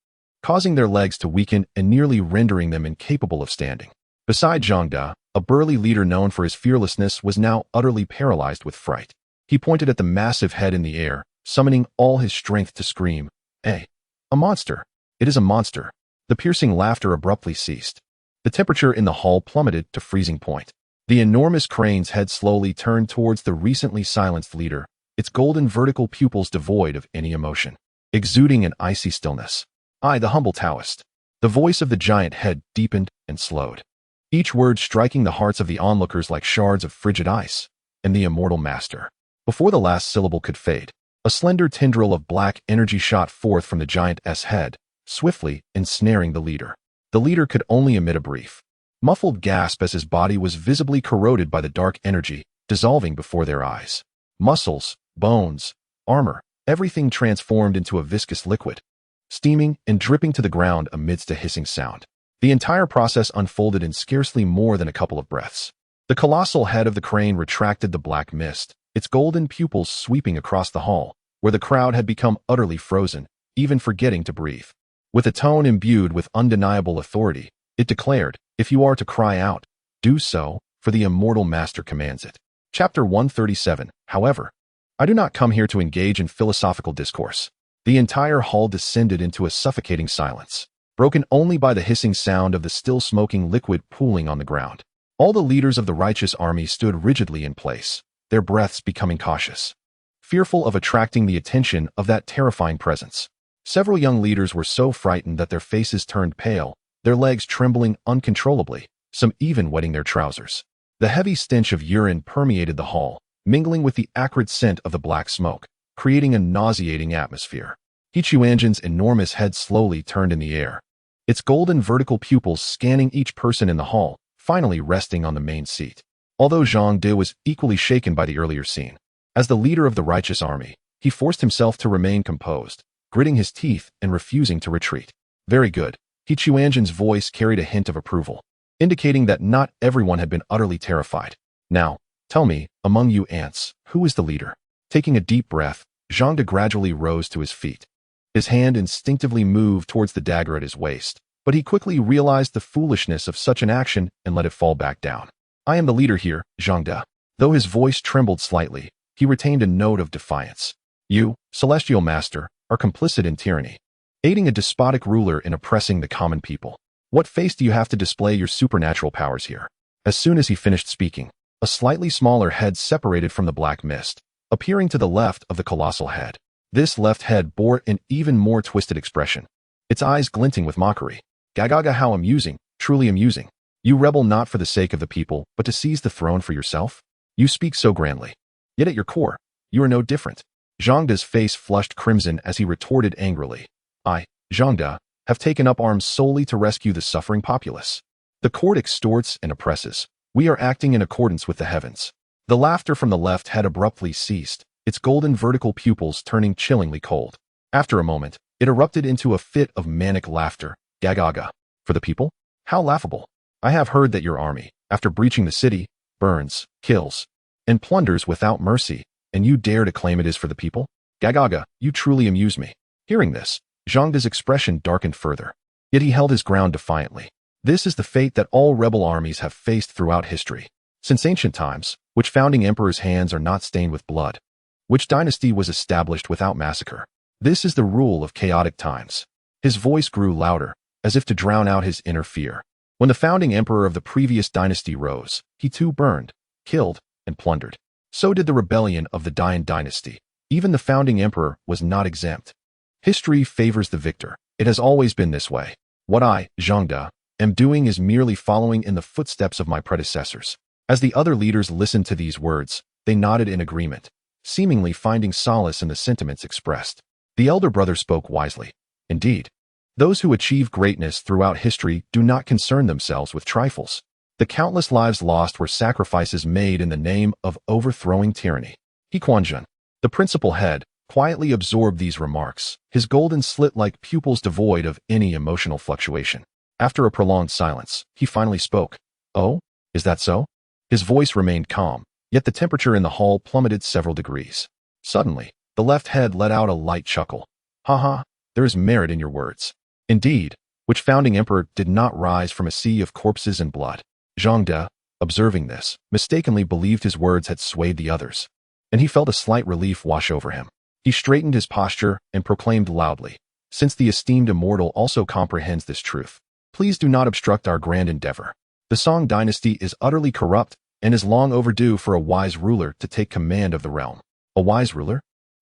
causing their legs to weaken and nearly rendering them incapable of standing. Beside Zhang De, a burly leader known for his fearlessness was now utterly paralyzed with fright. He pointed at the massive head in the air, summoning all his strength to scream, "A monster! It is a monster!" The piercing laughter abruptly ceased. The temperature in the hall plummeted to freezing point. The enormous crane's head slowly turned towards the recently silenced leader, its golden vertical pupils devoid of any emotion, exuding an icy stillness. "I, the humble Taoist." The voice of the giant head deepened and slowed, each word striking the hearts of the onlookers like shards of frigid ice. "And the immortal Master." Before the last syllable could fade, a slender tendril of black energy shot forth from the giant's head, swiftly ensnaring the leader. The leader could only emit a brief, muffled gasp as his body was visibly corroded by the dark energy, dissolving before their eyes. Muscles, bones, armor, everything transformed into a viscous liquid, steaming and dripping to the ground amidst a hissing sound. The entire process unfolded in scarcely more than a couple of breaths. The colossal head of the crane retracted the black mist, its golden pupils sweeping across the hall, where the crowd had become utterly frozen, even forgetting to breathe. With a tone imbued with undeniable authority, it declared, "If you are to cry out, do so, for the immortal Master commands it." Chapter 137. However, I do not come here to engage in philosophical discourse. The entire hall descended into a suffocating silence, broken only by the hissing sound of the still smoking liquid pooling on the ground. All the leaders of the righteous army stood rigidly in place, their breaths becoming cautious, fearful of attracting the attention of that terrifying presence. Several young leaders were so frightened that their faces turned pale, their legs trembling uncontrollably, some even wetting their trousers. The heavy stench of urine permeated the hall, mingling with the acrid scent of the black smoke, creating a nauseating atmosphere. Quanzhen's enormous head slowly turned in the air, its golden vertical pupils scanning each person in the hall, finally resting on the main seat. Although Zhang De was equally shaken by the earlier scene, as the leader of the righteous army, he forced himself to remain composed, gritting his teeth and refusing to retreat. "Very good." Quanzhen's voice carried a hint of approval, indicating that not everyone had been utterly terrified. "Now, tell me, among you ants, who is the leader?" Taking a deep breath, Zhang De gradually rose to his feet. His hand instinctively moved towards the dagger at his waist, but he quickly realized the foolishness of such an action and let it fall back down. I am the leader here, Zhangde. Though his voice trembled slightly, he retained a note of defiance. You, Celestial Master, are complicit in tyranny, aiding a despotic ruler in oppressing the common people. What face do you have to display your supernatural powers here? As soon as he finished speaking, a slightly smaller head separated from the black mist, appearing to the left of the colossal head. This left head bore an even more twisted expression, its eyes glinting with mockery. Gagaga, how amusing, truly amusing. You rebel not for the sake of the people, but to seize the throne for yourself? You speak so grandly. Yet at your core, you are no different. Zhangde's face flushed crimson as he retorted angrily. I, Zhangde, have taken up arms solely to rescue the suffering populace. The court extorts and oppresses. We are acting in accordance with the heavens. The laughter from the left head abruptly ceased, its golden vertical pupils turning chillingly cold. After a moment, it erupted into a fit of manic laughter. Gagaga. For the people? How laughable. I have heard that your army, after breaching the city, burns, kills, and plunders without mercy, and you dare to claim it is for the people? Gagaga, you truly amuse me. Hearing this, Zhangde's expression darkened further. Yet he held his ground defiantly. This is the fate that all rebel armies have faced throughout history. Since ancient times, which founding emperor's hands are not stained with blood, which dynasty was established without massacre. This is the rule of chaotic times. His voice grew louder, as if to drown out his inner fear. When the founding emperor of the previous dynasty rose, he too burned, killed, and plundered. So did the rebellion of the Deviant dynasty. Even the founding emperor was not exempt. History favors the victor. It has always been this way. What I, Zhangde, am doing is merely following in the footsteps of my predecessors. As the other leaders listened to these words, they nodded in agreement, seemingly finding solace in the sentiments expressed. The elder brother spoke wisely. Indeed, those who achieve greatness throughout history do not concern themselves with trifles. The countless lives lost were sacrifices made in the name of overthrowing tyranny. Quanzhen, the principal head, quietly absorbed these remarks, his golden slit-like pupils devoid of any emotional fluctuation. After a prolonged silence, he finally spoke. Oh, is that so? His voice remained calm, yet the temperature in the hall plummeted several degrees. Suddenly, the left head let out a light chuckle. Ha, there is merit in your words. Indeed, which founding emperor did not rise from a sea of corpses and blood? Zhangde, observing this, mistakenly believed his words had swayed the others, and he felt a slight relief wash over him. He straightened his posture and proclaimed loudly, since the esteemed immortal also comprehends this truth, please do not obstruct our grand endeavor. The Song dynasty is utterly corrupt and is long overdue for a wise ruler to take command of the realm. A wise ruler?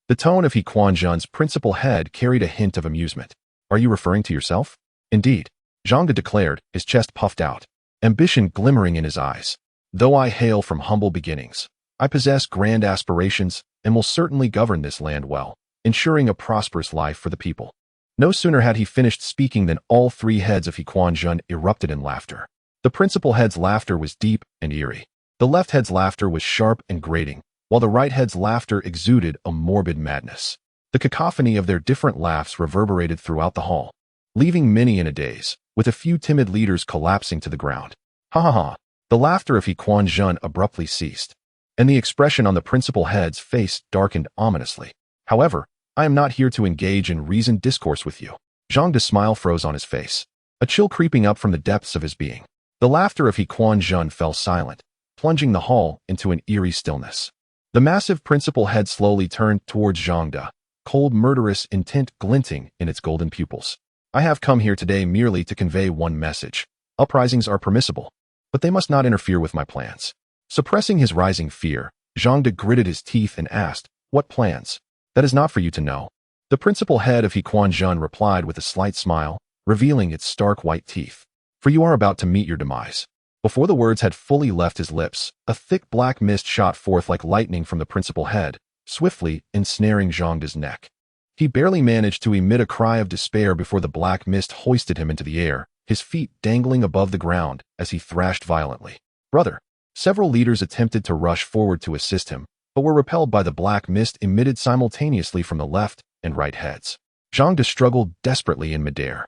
The tone of Quanzhen's principal head carried a hint of amusement. Are you referring to yourself? Indeed, Zhangde declared, his chest puffed out, ambition glimmering in his eyes. Though I hail from humble beginnings, I possess grand aspirations and will certainly govern this land well, ensuring a prosperous life for the people. No sooner had he finished speaking than all three heads of Quanzhen erupted in laughter. The principal head's laughter was deep and eerie. The left head's laughter was sharp and grating, while the right head's laughter exuded a morbid madness. The cacophony of their different laughs reverberated throughout the hall, leaving many in a daze, with a few timid leaders collapsing to the ground. Ha. The laughter of Quanzhen abruptly ceased, and the expression on the principal head's face darkened ominously. However, I am not here to engage in reasoned discourse with you. Zhangde's smile froze on his face, a chill creeping up from the depths of his being. The laughter of Quanzhen fell silent, plunging the hall into an eerie stillness. The massive principal head slowly turned towards Zhangde, cold murderous intent glinting in its golden pupils. I have come here today merely to convey one message. Uprisings are permissible, but they must not interfere with my plans. Suppressing his rising fear, Zhangde gritted his teeth and asked, what plans? That is not for you to know. The principal head of Quanzhen replied with a slight smile, revealing its stark white teeth. For you are about to meet your demise. Before the words had fully left his lips, a thick black mist shot forth like lightning from the principal head, swiftly ensnaring Zhangde's neck. He barely managed to emit a cry of despair before the black mist hoisted him into the air, his feet dangling above the ground as he thrashed violently. Brother! Several leaders attempted to rush forward to assist him, but were repelled by the black mist emitted simultaneously from the left and right heads. Zhangde struggled desperately in midair,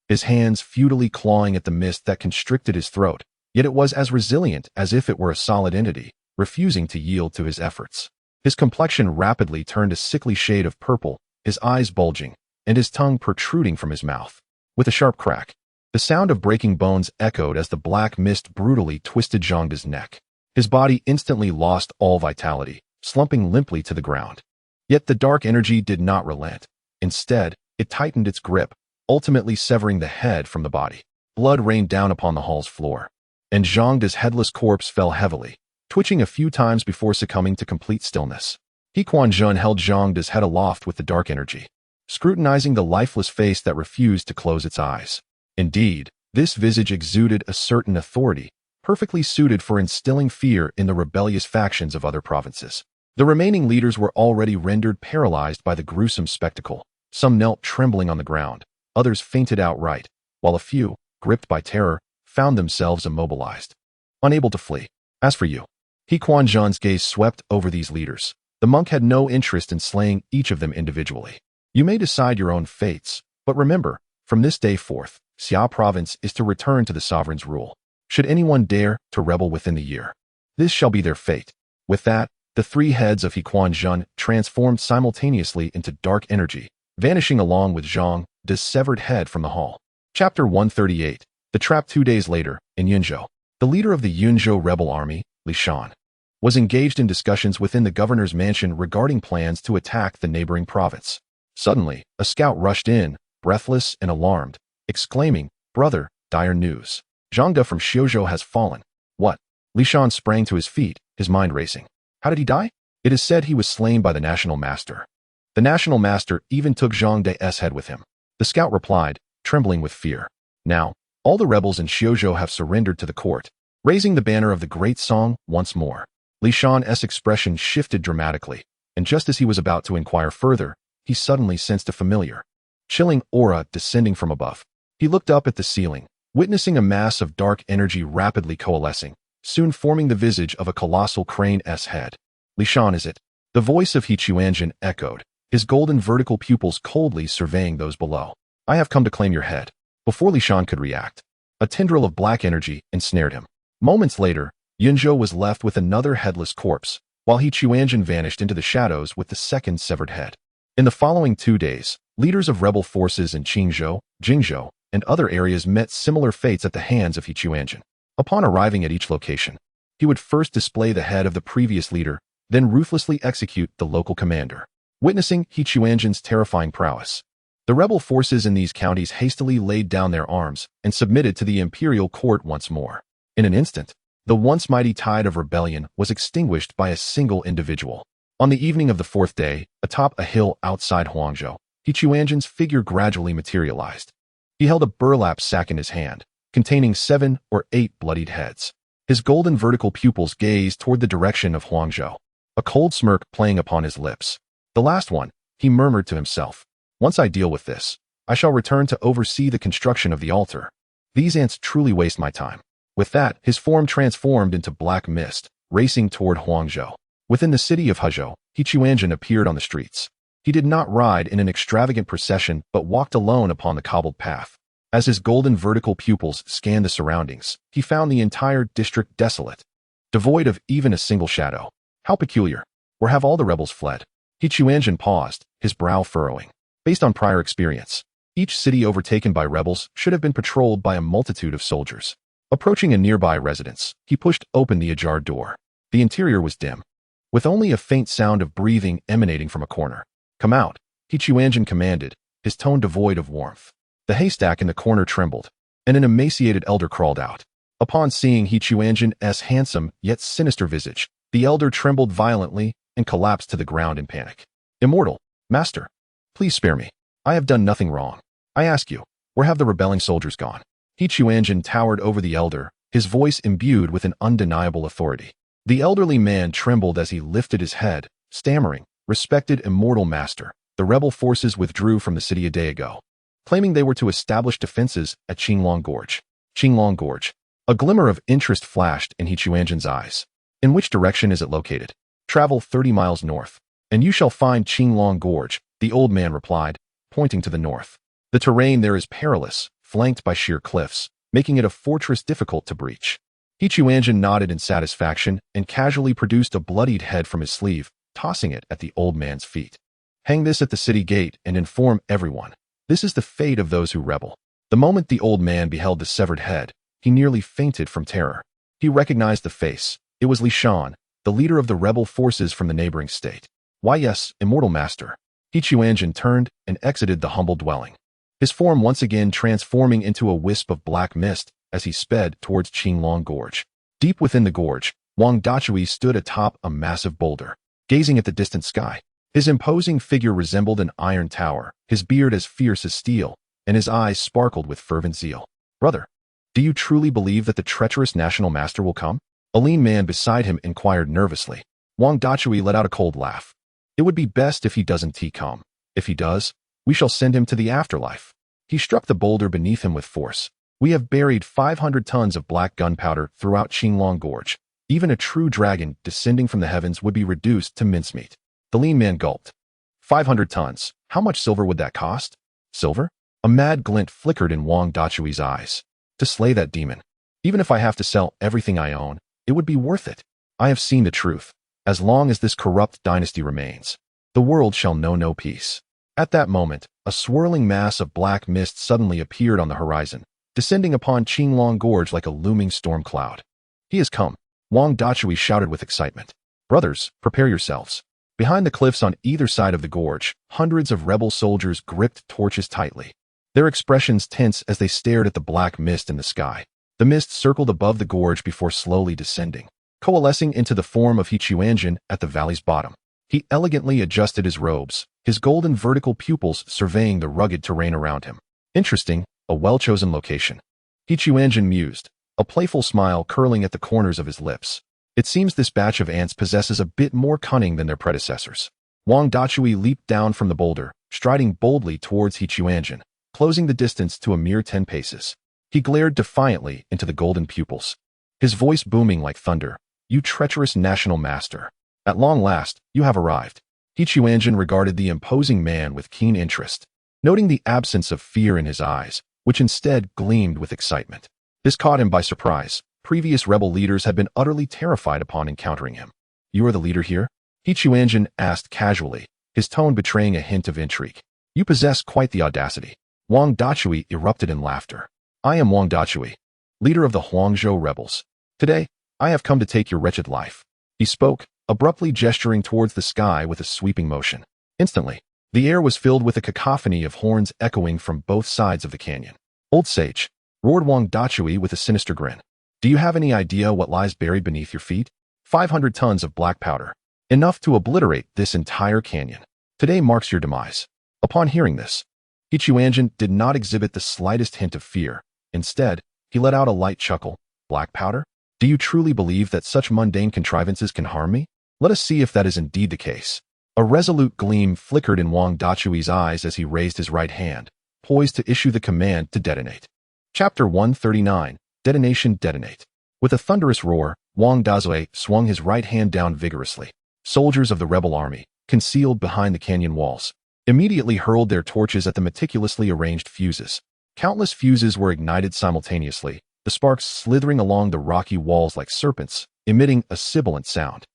his hands futilely clawing at the mist that constricted his throat, yet it was as resilient as if it were a solid entity, refusing to yield to his efforts. His complexion rapidly turned a sickly shade of purple, his eyes bulging, and his tongue protruding from his mouth. With a sharp crack, the sound of breaking bones echoed as the black mist brutally twisted Zhangda's neck. His body instantly lost all vitality, slumping limply to the ground. Yet the dark energy did not relent. Instead, it tightened its grip, ultimately severing the head from the body. Blood rained down upon the hall's floor, and Zhangda's headless corpse fell heavily, twitching a few times before succumbing to complete stillness. Quanzhen held Zhangda's head aloft with the dark energy, scrutinizing the lifeless face that refused to close its eyes. Indeed, this visage exuded a certain authority, perfectly suited for instilling fear in the rebellious factions of other provinces. The remaining leaders were already rendered paralyzed by the gruesome spectacle. Some knelt trembling on the ground, others fainted outright, while a few, gripped by terror, found themselves immobilized, unable to flee. As for you, Quanzhen's gaze swept over these leaders. The monk had no interest in slaying each of them individually. You may decide your own fates, but remember, from this day forth, Xia province is to return to the sovereign's rule. Should anyone dare to rebel within the year, this shall be their fate. With that, the three heads of Quanzhen transformed simultaneously into dark energy, vanishing along with Zhangda's severed head from the hall. Chapter 138. The Trap. 2 days later, in Yunzhou, the leader of the Yunzhou rebel army, Li Shan, was engaged in discussions within the governor's mansion regarding plans to attack the neighboring province. Suddenly, a scout rushed in, breathless and alarmed, exclaiming, "Brother, dire news. Zhangda from Xiuzhou has fallen." "What?" Li Shan sprang to his feet, his mind racing. "How did he die?" "It is said he was slain by the National Master. The National Master even took Zhangda's head with him," the scout replied, trembling with fear. "Now, all the rebels in Xiuzhou have surrendered to the court, raising the banner of the Great Song once more." Li Shan's expression shifted dramatically, and just as he was about to inquire further, he suddenly sensed a familiar, chilling aura descending from above. He looked up at the ceiling, witnessing a mass of dark energy rapidly coalescing, soon forming the visage of a colossal crane's head. "Li Shan, is it?" The voice of Quanzhen echoed, his golden vertical pupils coldly surveying those below. "I have come to claim your head." Before Li Shan could react, a tendril of black energy ensnared him. Moments later, Yunzhou was left with another headless corpse, while Quanzhen vanished into the shadows with the second severed head. In the following 2 days, leaders of rebel forces in Qingzhou, Jingzhou, and other areas met similar fates at the hands of Quanzhen. Upon arriving at each location, he would first display the head of the previous leader, then ruthlessly execute the local commander. Witnessing Quanzhen's terrifying prowess, the rebel forces in these counties hastily laid down their arms and submitted to the imperial court once more. In an instant, the once mighty tide of rebellion was extinguished by a single individual. On the evening of the 4th day, atop a hill outside Huangzhou, Quanzhen's figure gradually materialized. He held a burlap sack in his hand, containing 7 or 8 bloodied heads. His golden vertical pupils gazed toward the direction of Huangzhou, a cold smirk playing upon his lips. "The last one," he murmured to himself. "Once I deal with this, I shall return to oversee the construction of the altar. These ants truly waste my time." With that, his form transformed into black mist, racing toward Huangzhou. Within the city of Hezhou, Quanzhen appeared on the streets. He did not ride in an extravagant procession but walked alone upon the cobbled path. As his golden vertical pupils scanned the surroundings, he found the entire district desolate, devoid of even a single shadow. How peculiar. Where have all the rebels fled? Quanzhen paused, his brow furrowing. Based on prior experience, each city overtaken by rebels should have been patrolled by a multitude of soldiers. Approaching a nearby residence, he pushed open the ajar door. The interior was dim, with only a faint sound of breathing emanating from a corner. "Come out," Quanzhen commanded, his tone devoid of warmth. The haystack in the corner trembled, and an emaciated elder crawled out. Upon seeing Quanzhen's handsome yet sinister visage, the elder trembled violently and collapsed to the ground in panic. "Immortal, Master, please spare me. I have done nothing wrong. I ask you, where have the rebelling soldiers gone?" Quanzhen towered over the elder, his voice imbued with an undeniable authority. The elderly man trembled as he lifted his head, stammering, "Respected Immortal Master, the rebel forces withdrew from the city a day ago, claiming they were to establish defenses at Qinglong Gorge." Qinglong Gorge. A glimmer of interest flashed in Quanzhen's eyes. "In which direction is it located?" "Travel 30 miles north, and you shall find Qinglong Gorge," the old man replied, pointing to the north. "The terrain there is perilous, flanked by sheer cliffs, making it a fortress difficult to breach." Quanzhen nodded in satisfaction and casually produced a bloodied head from his sleeve, tossing it at the old man's feet. Hang this at the city gate and inform everyone. This is the fate of those who rebel. The moment the old man beheld the severed head, he nearly fainted from terror. He recognized the face. It was Li Shan, the leader of the rebel forces from the neighboring state. Why yes, immortal master. Quanzhen turned and exited the humble dwelling, his form once again transforming into a wisp of black mist as he sped towards Qinglong Gorge. Deep within the gorge, Wang Dachui stood atop a massive boulder, gazing at the distant sky. His imposing figure resembled an iron tower, his beard as fierce as steel, and his eyes sparkled with fervent zeal. Brother, do you truly believe that the treacherous national master will come? A lean man beside him inquired nervously. Wang Dachui let out a cold laugh. It would be best if he doesn't come. If he does, we shall send him to the afterlife. He struck the boulder beneath him with force. We have buried 500 tons of black gunpowder throughout Qinglong Gorge. Even a true dragon descending from the heavens would be reduced to mincemeat. The lean man gulped. 500 tons. How much silver would that cost? Silver? A mad glint flickered in Wang Dachui's eyes. To slay that demon. Even if I have to sell everything I own, it would be worth it. I have seen the truth. As long as this corrupt dynasty remains, the world shall know no peace. At that moment, a swirling mass of black mist suddenly appeared on the horizon, descending upon Qinglong Gorge like a looming storm cloud. He has come, Wang Dachui shouted with excitement. Brothers, prepare yourselves. Behind the cliffs on either side of the gorge, hundreds of rebel soldiers gripped torches tightly, their expressions tense as they stared at the black mist in the sky. The mist circled above the gorge before slowly descending, coalescing into the form of Quanzhen at the valley's bottom. He elegantly adjusted his robes, his golden vertical pupils surveying the rugged terrain around him. Interesting, a well-chosen location. Quanzhen mused, a playful smile curling at the corners of his lips. It seems this batch of ants possesses a bit more cunning than their predecessors. Wang Dachui leaped down from the boulder, striding boldly towards Quanzhen, closing the distance to a mere 10 paces. He glared defiantly into the golden pupils, his voice booming like thunder. You treacherous national master. At long last, you have arrived. Quanzhen regarded the imposing man with keen interest, noting the absence of fear in his eyes, which instead gleamed with excitement. This caught him by surprise. Previous rebel leaders had been utterly terrified upon encountering him. You are the leader here? Quanzhen asked casually, his tone betraying a hint of intrigue. You possess quite the audacity. Wang Dachui erupted in laughter. I am Wang Dachui, leader of the Huangzhou rebels. Today, I have come to take your wretched life. He spoke, abruptly gesturing towards the sky with a sweeping motion. Instantly, the air was filled with a cacophony of horns echoing from both sides of the canyon. Old sage, roared Wang Dachui with a sinister grin. Do you have any idea what lies buried beneath your feet? 500 tons of black powder. Enough to obliterate this entire canyon. Today marks your demise. Upon hearing this, Quanzhen did not exhibit the slightest hint of fear. Instead, he let out a light chuckle. Black powder? Do you truly believe that such mundane contrivances can harm me? Let us see if that is indeed the case. A resolute gleam flickered in Wang Dachui's eyes as he raised his right hand, poised to issue the command to detonate. Chapter 139, Detonation Detonate. With a thunderous roar, Wang Dachui swung his right hand down vigorously. Soldiers of the rebel army, concealed behind the canyon walls, immediately hurled their torches at the meticulously arranged fuses. Countless fuses were ignited simultaneously, the sparks slithering along the rocky walls like serpents, emitting a sibilant sound.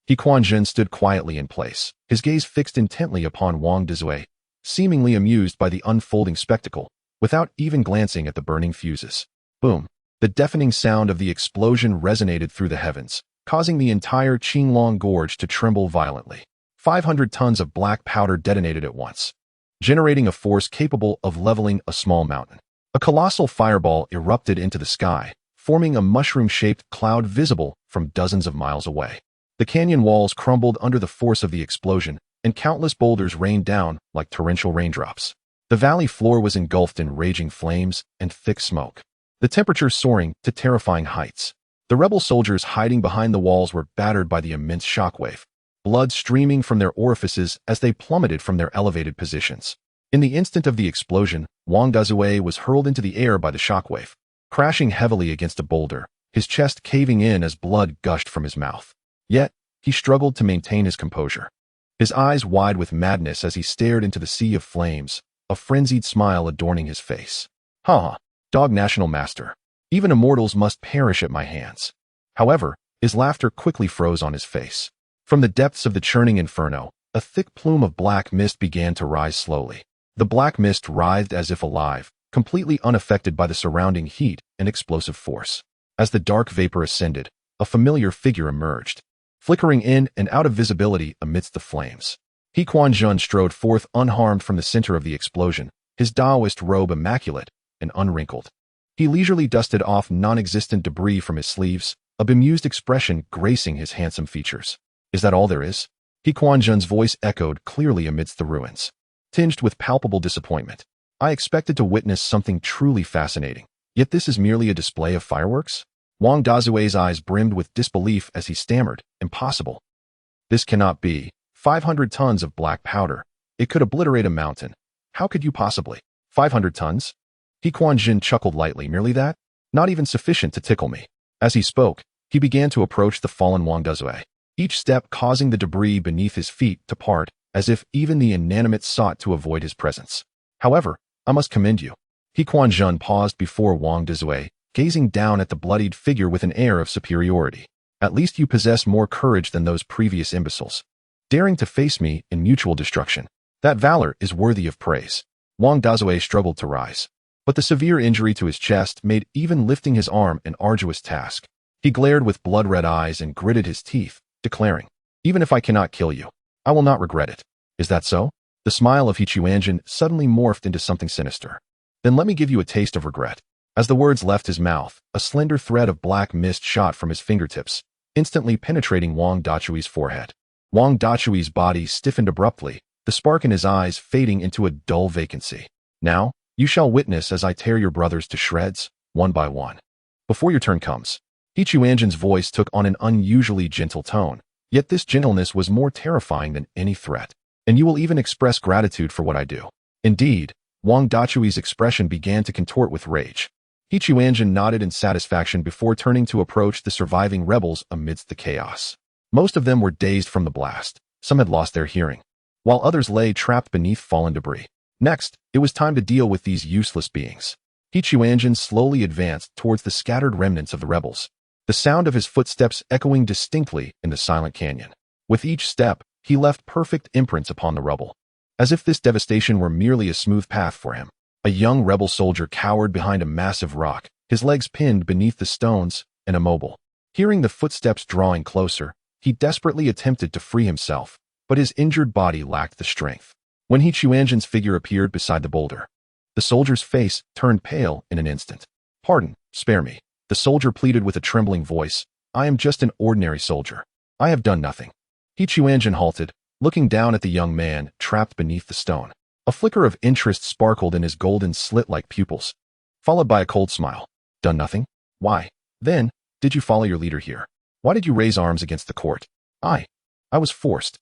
Quanzhen stood quietly in place, his gaze fixed intently upon Wang Dachui, seemingly amused by the unfolding spectacle, without even glancing at the burning fuses. Boom! The deafening sound of the explosion resonated through the heavens, causing the entire Qinglong Gorge to tremble violently. 500 tons of black powder detonated at once, generating a force capable of leveling a small mountain. A colossal fireball erupted into the sky, forming a mushroom-shaped cloud visible from dozens of miles away. The canyon walls crumbled under the force of the explosion, and countless boulders rained down like torrential raindrops. The valley floor was engulfed in raging flames and thick smoke, the temperature soaring to terrifying heights. The rebel soldiers hiding behind the walls were battered by the immense shockwave, blood streaming from their orifices as they plummeted from their elevated positions. In the instant of the explosion, Wang Dachui was hurled into the air by the shockwave, crashing heavily against a boulder, his chest caving in as blood gushed from his mouth. Yet, he struggled to maintain his composure, his eyes wide with madness as he stared into the sea of flames, a frenzied smile adorning his face. Ha! Dog national master. Even immortals must perish at my hands. However, his laughter quickly froze on his face. From the depths of the churning inferno, a thick plume of black mist began to rise slowly. The black mist writhed as if alive, completely unaffected by the surrounding heat and explosive force. As the dark vapor ascended, a familiar figure emerged, flickering in and out of visibility amidst the flames. Quanzhen strode forth unharmed from the center of the explosion, his Taoist robe immaculate and unwrinkled. He leisurely dusted off non-existent debris from his sleeves, a bemused expression gracing his handsome features. "Is that all there is?" Quanzhen's voice echoed clearly amidst the ruins, tinged with palpable disappointment. "I expected to witness something truly fascinating, yet this is merely a display of fireworks?" Wang Dazue's eyes brimmed with disbelief as he stammered, "Impossible. This cannot be. 500 tons of black powder. It could obliterate a mountain. How could you possibly? 500 tons? Quanzhen chuckled lightly. "Merely that? Not even sufficient to tickle me." As he spoke, he began to approach the fallen Wang Dazue, each step causing the debris beneath his feet to part, as if even the inanimate sought to avoid his presence. "However, I must commend you." Quanzhen paused before Wang Dazue, gazing down at the bloodied figure with an air of superiority. "At least you possess more courage than those previous imbeciles, daring to face me in mutual destruction. That valor is worthy of praise." Wang Dazue struggled to rise, but the severe injury to his chest made even lifting his arm an arduous task. He glared with blood-red eyes and gritted his teeth, declaring, "Even if I cannot kill you, I will not regret it." "Is that so?" The smile of Quanzhen suddenly morphed into something sinister. "Then let me give you a taste of regret." As the words left his mouth, a slender thread of black mist shot from his fingertips, instantly penetrating Wang Dachui's forehead. Wang Dachui's body stiffened abruptly, the spark in his eyes fading into a dull vacancy. "Now, you shall witness as I tear your brothers to shreds, one by one. Before your turn comes." Quanzhen's voice took on an unusually gentle tone, yet this gentleness was more terrifying than any threat. "And you will even express gratitude for what I do." Indeed, Wang Dachui's expression began to contort with rage. Quanzhen nodded in satisfaction before turning to approach the surviving rebels amidst the chaos. Most of them were dazed from the blast, some had lost their hearing, while others lay trapped beneath fallen debris. Next, it was time to deal with these useless beings. Quanzhen slowly advanced towards the scattered remnants of the rebels, the sound of his footsteps echoing distinctly in the silent canyon. With each step, he left perfect imprints upon the rubble, as if this devastation were merely a smooth path for him. A young rebel soldier cowered behind a massive rock, his legs pinned beneath the stones and immobile. Hearing the footsteps drawing closer, he desperately attempted to free himself, but his injured body lacked the strength. When Quanzhen's figure appeared beside the boulder, the soldier's face turned pale in an instant. "Pardon, spare me," the soldier pleaded with a trembling voice. "I am just an ordinary soldier. I have done nothing." Quanzhen halted, looking down at the young man trapped beneath the stone. A flicker of interest sparkled in his golden slit-like pupils, followed by a cold smile. "Done nothing? Why, then, did you follow your leader here? Why did you raise arms against the court?" I was forced."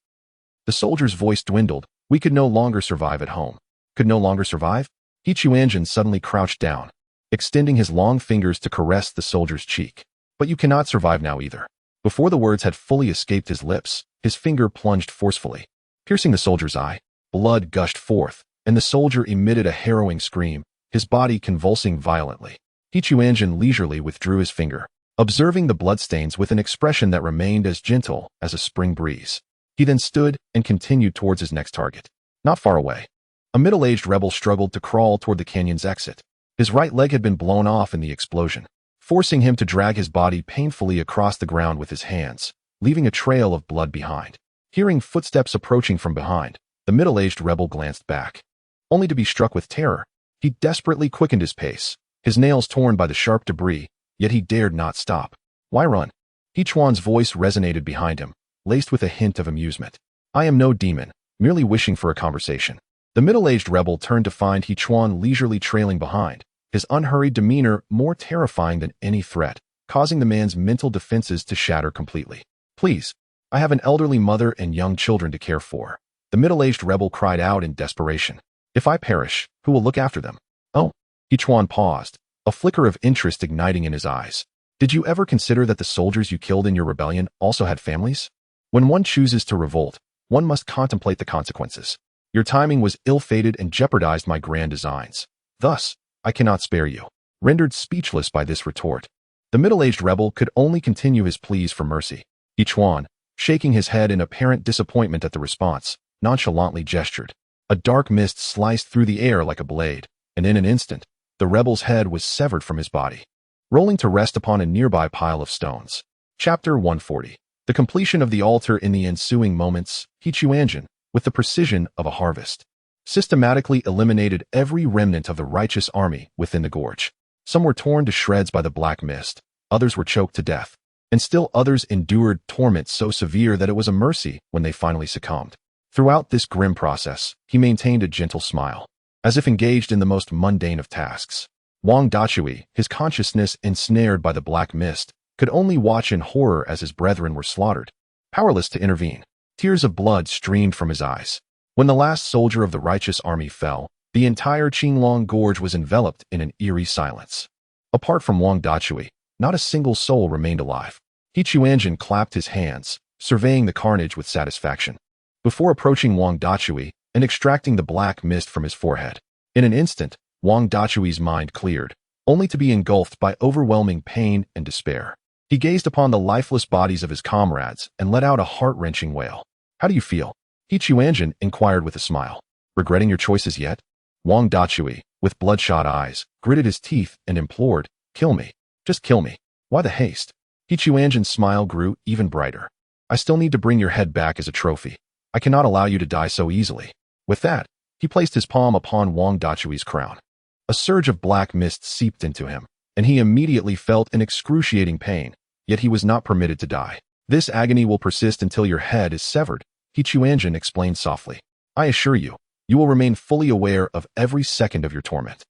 The soldier's voice dwindled. "We could no longer survive at home." "Could no longer survive?" Quanzhen suddenly crouched down, extending his long fingers to caress the soldier's cheek. "But you cannot survive now either." Before the words had fully escaped his lips, his finger plunged forcefully, piercing the soldier's eye. Blood gushed forth, and the soldier emitted a harrowing scream, his body convulsing violently. Quanzhen leisurely withdrew his finger, observing the bloodstains with an expression that remained as gentle as a spring breeze. He then stood and continued towards his next target. Not far away, a middle-aged rebel struggled to crawl toward the canyon's exit. His right leg had been blown off in the explosion, forcing him to drag his body painfully across the ground with his hands, leaving a trail of blood behind. Hearing footsteps approaching from behind, the middle-aged rebel glanced back, only to be struck with terror. He desperately quickened his pace, his nails torn by the sharp debris, yet he dared not stop. "Why run?" Quanzhen's voice resonated behind him, laced with a hint of amusement. "I am no demon, merely wishing for a conversation." The middle-aged rebel turned to find Quanzhen leisurely trailing behind, his unhurried demeanor more terrifying than any threat, causing the man's mental defenses to shatter completely. "Please, I have an elderly mother and young children to care for," the middle-aged rebel cried out in desperation. "If I perish, who will look after them?" "Oh." Quanzhen paused, a flicker of interest igniting in his eyes. "Did you ever consider that the soldiers you killed in your rebellion also had families? When one chooses to revolt, one must contemplate the consequences. Your timing was ill-fated and jeopardized my grand designs. Thus, I cannot spare you." Rendered speechless by this retort, the middle-aged rebel could only continue his pleas for mercy. Quanzhen, shaking his head in apparent disappointment at the response, nonchalantly gestured. A dark mist sliced through the air like a blade, and in an instant, the rebel's head was severed from his body, rolling to rest upon a nearby pile of stones. Chapter 140. The completion of the altar. In the ensuing moments, Quanzhen, with the precision of a harvest, systematically eliminated every remnant of the righteous army within the gorge. Some were torn to shreds by the black mist, others were choked to death, and still others endured torment so severe that it was a mercy when they finally succumbed. Throughout this grim process, he maintained a gentle smile, as if engaged in the most mundane of tasks. Wang Dachui, his consciousness ensnared by the black mist, could only watch in horror as his brethren were slaughtered, powerless to intervene. Tears of blood streamed from his eyes. When the last soldier of the righteous army fell, the entire Qinglong Gorge was enveloped in an eerie silence. Apart from Wang Dachui, not a single soul remained alive. Quanzhen clapped his hands, surveying the carnage with satisfaction, before approaching Wang Dachui and extracting the black mist from his forehead. In an instant, Wang Dachui's mind cleared, only to be engulfed by overwhelming pain and despair. He gazed upon the lifeless bodies of his comrades and let out a heart-wrenching wail. "How do you feel?" Quanzhen inquired with a smile. "Regretting your choices yet?" Wang Dachui, with bloodshot eyes, gritted his teeth and implored, "Kill me. Just kill me. Why the haste?" Quanzhen's smile grew even brighter. "I still need to bring your head back as a trophy. I cannot allow you to die so easily." With that, he placed his palm upon Wang Dachui's crown. A surge of black mist seeped into him, and he immediately felt an excruciating pain, yet he was not permitted to die. "This agony will persist until your head is severed," Quanzhen explained softly. "I assure you, you will remain fully aware of every second of your torment."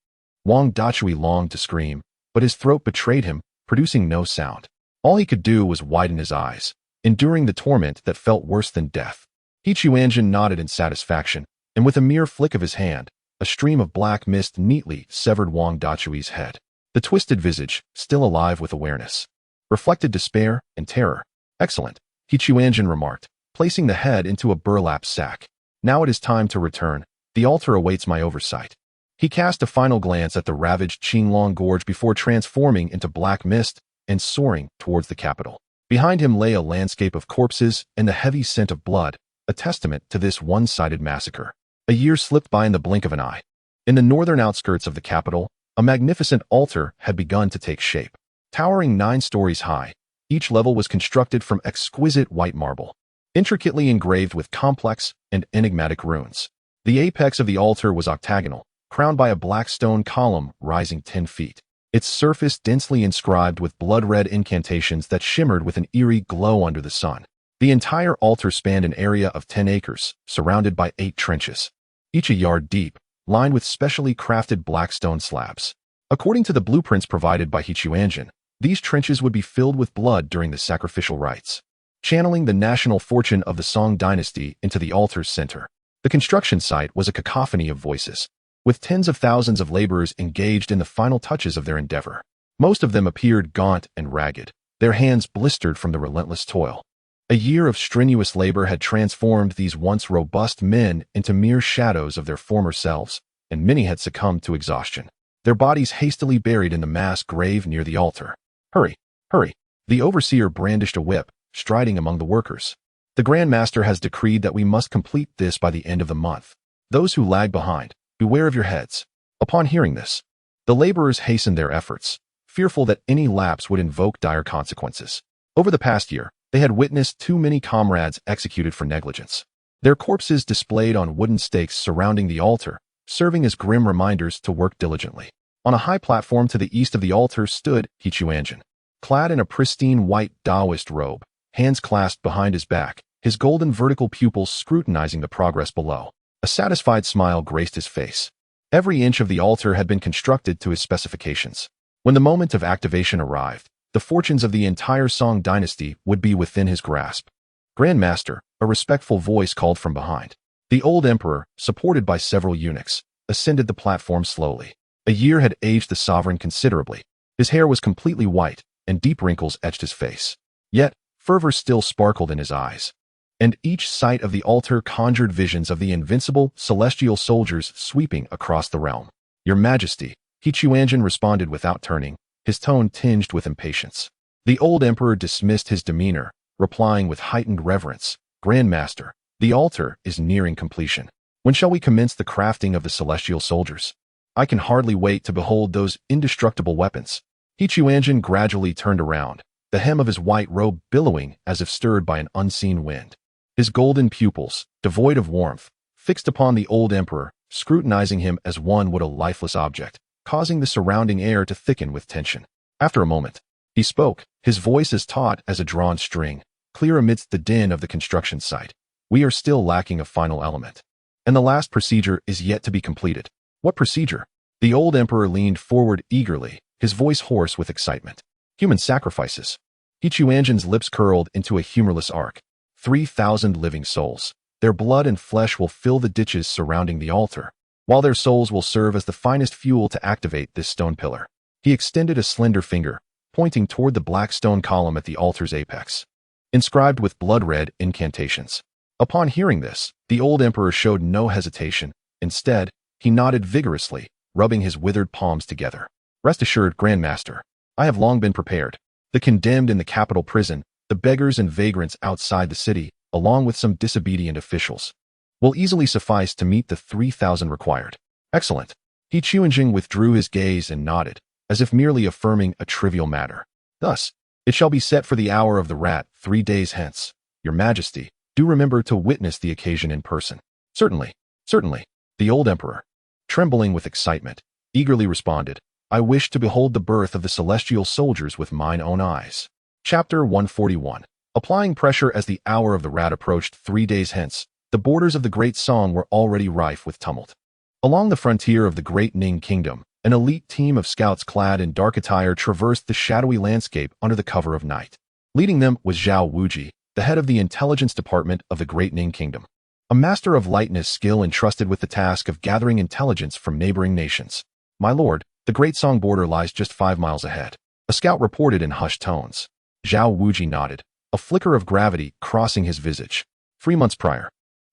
Wang Dachui longed to scream, but his throat betrayed him, producing no sound. All he could do was widen his eyes, enduring the torment that felt worse than death. Quanzhen nodded in satisfaction, and with a mere flick of his hand, a stream of black mist neatly severed Wang Dachui's head. The twisted visage, still alive with awareness, reflected despair and terror. "Excellent," Quanzhen remarked, placing the head into a burlap sack. "Now it is time to return. The altar awaits my oversight." He cast a final glance at the ravaged Qinglong Gorge before transforming into black mist and soaring towards the capital. Behind him lay a landscape of corpses and the heavy scent of blood, a testament to this one-sided massacre. A year slipped by in the blink of an eye. In the northern outskirts of the capital, a magnificent altar had begun to take shape. Towering 9 stories high, each level was constructed from exquisite white marble, intricately engraved with complex and enigmatic runes. The apex of the altar was octagonal, crowned by a black stone column rising 10 feet. Its surface densely inscribed with blood-red incantations that shimmered with an eerie glow under the sun. The entire altar spanned an area of 10 acres, surrounded by 8 trenches, each a yard deep, lined with specially crafted black stone slabs. According to the blueprints provided by Quanzhen, these trenches would be filled with blood during the sacrificial rites, channeling the national fortune of the Song dynasty into the altar's center. The construction site was a cacophony of voices, with tens of thousands of laborers engaged in the final touches of their endeavor. Most of them appeared gaunt and ragged, their hands blistered from the relentless toil. A year of strenuous labor had transformed these once robust men into mere shadows of their former selves, and many had succumbed to exhaustion, their bodies hastily buried in the mass grave near the altar. "Hurry, hurry!" The overseer brandished a whip, striding among the workers. "The Grand Master has decreed that we must complete this by the end of the month. Those who lag behind, beware of your heads." Upon hearing this, the laborers hastened their efforts, fearful that any lapse would invoke dire consequences. Over the past year, they had witnessed too many comrades executed for negligence, their corpses displayed on wooden stakes surrounding the altar, serving as grim reminders to work diligently. On a high platform to the east of the altar stood Quanzhen, clad in a pristine white Taoist robe, hands clasped behind his back, his golden vertical pupils scrutinizing the progress below. A satisfied smile graced his face. Every inch of the altar had been constructed to his specifications. When the moment of activation arrived, the fortunes of the entire Song dynasty would be within his grasp. "Grand Master," a respectful voice called from behind. The old emperor, supported by several eunuchs, ascended the platform slowly. A year had aged the sovereign considerably. His hair was completely white, and deep wrinkles etched his face. Yet, fervor still sparkled in his eyes, and each sight of the altar conjured visions of the invincible celestial soldiers sweeping across the realm. "Your Majesty," Quanzhen responded without turning, his tone tinged with impatience. The old emperor dismissed his demeanor, replying with heightened reverence, "Grand Master, The altar is nearing completion. When shall we commence the crafting of the celestial soldiers? I can hardly wait to behold those indestructible weapons. Quanzhen gradually turned around, the hem of his white robe billowing as if stirred by an unseen wind. His golden pupils, devoid of warmth, fixed upon the old emperor, scrutinizing him as one would a lifeless object, causing the surrounding air to thicken with tension. After a moment, he spoke, his voice as taut as a drawn string, clear amidst the din of the construction site. We are still lacking a final element, and the last procedure is yet to be completed. What procedure? The old emperor leaned forward eagerly, his voice hoarse with excitement. Human sacrifices. Quanzhen's lips curled into a humorless arc. 3,000 living souls. Their blood and flesh will fill the ditches surrounding the altar, while their souls will serve as the finest fuel to activate this stone pillar. He extended a slender finger, pointing toward the black stone column at the altar's apex, inscribed with blood-red incantations. Upon hearing this, the old emperor showed no hesitation. Instead, he nodded vigorously, rubbing his withered palms together. Rest assured, Grand Master, I have long been prepared. The condemned in the capital prison, the beggars and vagrants outside the city, along with some disobedient officials, will easily suffice to meet the 3,000 required. Excellent. Quanzhen withdrew his gaze and nodded, as if merely affirming a trivial matter. Thus, it shall be set for the hour of the rat 3 days hence. Your Majesty, do remember to witness the occasion in person. Certainly, certainly. The old emperor, trembling with excitement, eagerly responded, I wish to behold the birth of the celestial soldiers with mine own eyes. Chapter 141. Applying pressure as the hour of the rat approached 3 days hence, the borders of the Great Song were already rife with tumult. Along the frontier of the Great Ning Kingdom, an elite team of scouts clad in dark attire traversed the shadowy landscape under the cover of night. Leading them was Zhao Wuji, the head of the intelligence department of the Great Ning Kingdom, a master of lightness skill entrusted with the task of gathering intelligence from neighboring nations. My lord, the Great Song border lies just 5 miles ahead, a scout reported in hushed tones. Zhao Wuji nodded, a flicker of gravity crossing his visage. 3 months prior,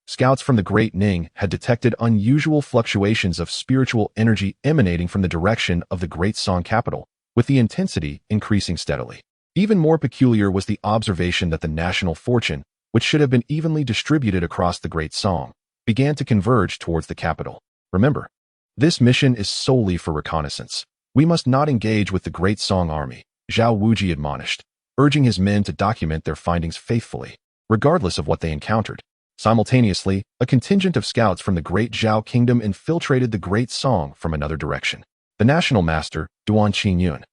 scouts from the Great Ning had detected unusual fluctuations of spiritual energy emanating from the direction of the Great Song capital, with the intensity increasing steadily. Even more peculiar was the observation that the national fortune, which should have been evenly distributed across the Great Song, began to converge towards the capital. Remember, this mission is solely for reconnaissance. We must not engage with the Great Song army, Zhao Wuji admonished, urging his men to document their findings faithfully, regardless of what they encountered. Simultaneously, a contingent of scouts from the Great Zhao Kingdom infiltrated the Great Song from another direction. The National Master, Duan Qingyun,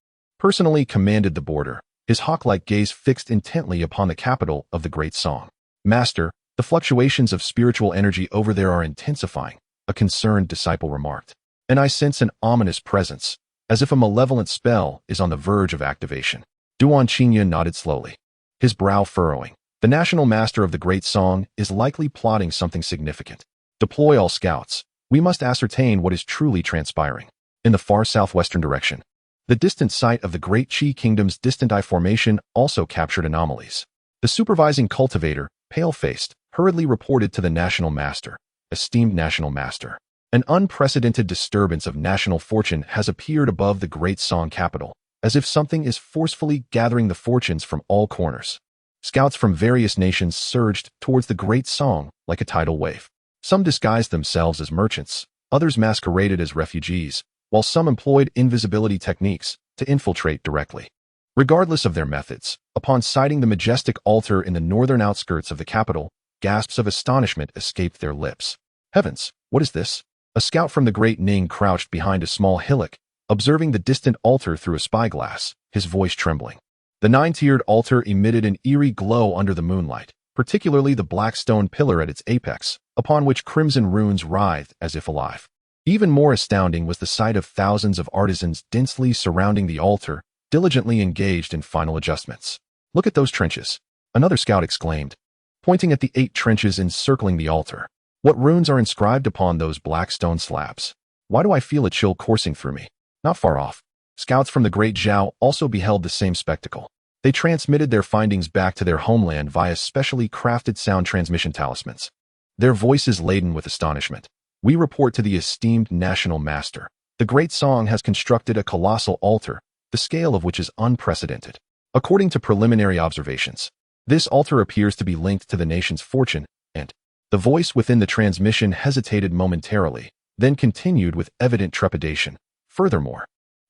personally commanded the border, his hawk-like gaze fixed intently upon the capital of the Great Song. Master, the fluctuations of spiritual energy over there are intensifying, a concerned disciple remarked. And I sense an ominous presence, as if a malevolent spell is on the verge of activation. Duan Qingyun nodded slowly, his brow furrowing. The National Master of the Great Song is likely plotting something significant. Deploy all scouts. We must ascertain what is truly transpiring. In the far southwestern direction, the distant site of the Great Qi Kingdom's distant eye formation also captured anomalies. The supervising cultivator, pale-faced, hurriedly reported to the National Master. Esteemed National Master, an unprecedented disturbance of national fortune has appeared above the Great Song capital, as if something is forcefully gathering the fortunes from all corners. Scouts from various nations surged towards the Great Song like a tidal wave. Some disguised themselves as merchants, others masqueraded as refugees, while some employed invisibility techniques to infiltrate directly. Regardless of their methods, upon sighting the majestic altar in the northern outskirts of the capital, gasps of astonishment escaped their lips. Heavens, what is this? A scout from the Great Ning crouched behind a small hillock, observing the distant altar through a spyglass, his voice trembling. The 9-tiered altar emitted an eerie glow under the moonlight, particularly the black stone pillar at its apex, upon which crimson runes writhed as if alive. Even more astounding was the sight of thousands of artisans densely surrounding the altar, diligently engaged in final adjustments. Look at those trenches, another scout exclaimed, pointing at the 8 trenches encircling the altar. What runes are inscribed upon those black stone slabs? Why do I feel a chill coursing through me? Not far off, scouts from the Great Zhao also beheld the same spectacle. They transmitted their findings back to their homeland via specially crafted sound transmission talismans, their voices laden with astonishment. We report to the esteemed National Master. The Great Song has constructed a colossal altar, the scale of which is unprecedented. According to preliminary observations, this altar appears to be linked to the nation's fortune, and, The voice within the transmission hesitated momentarily, then continued with evident trepidation. Furthermore,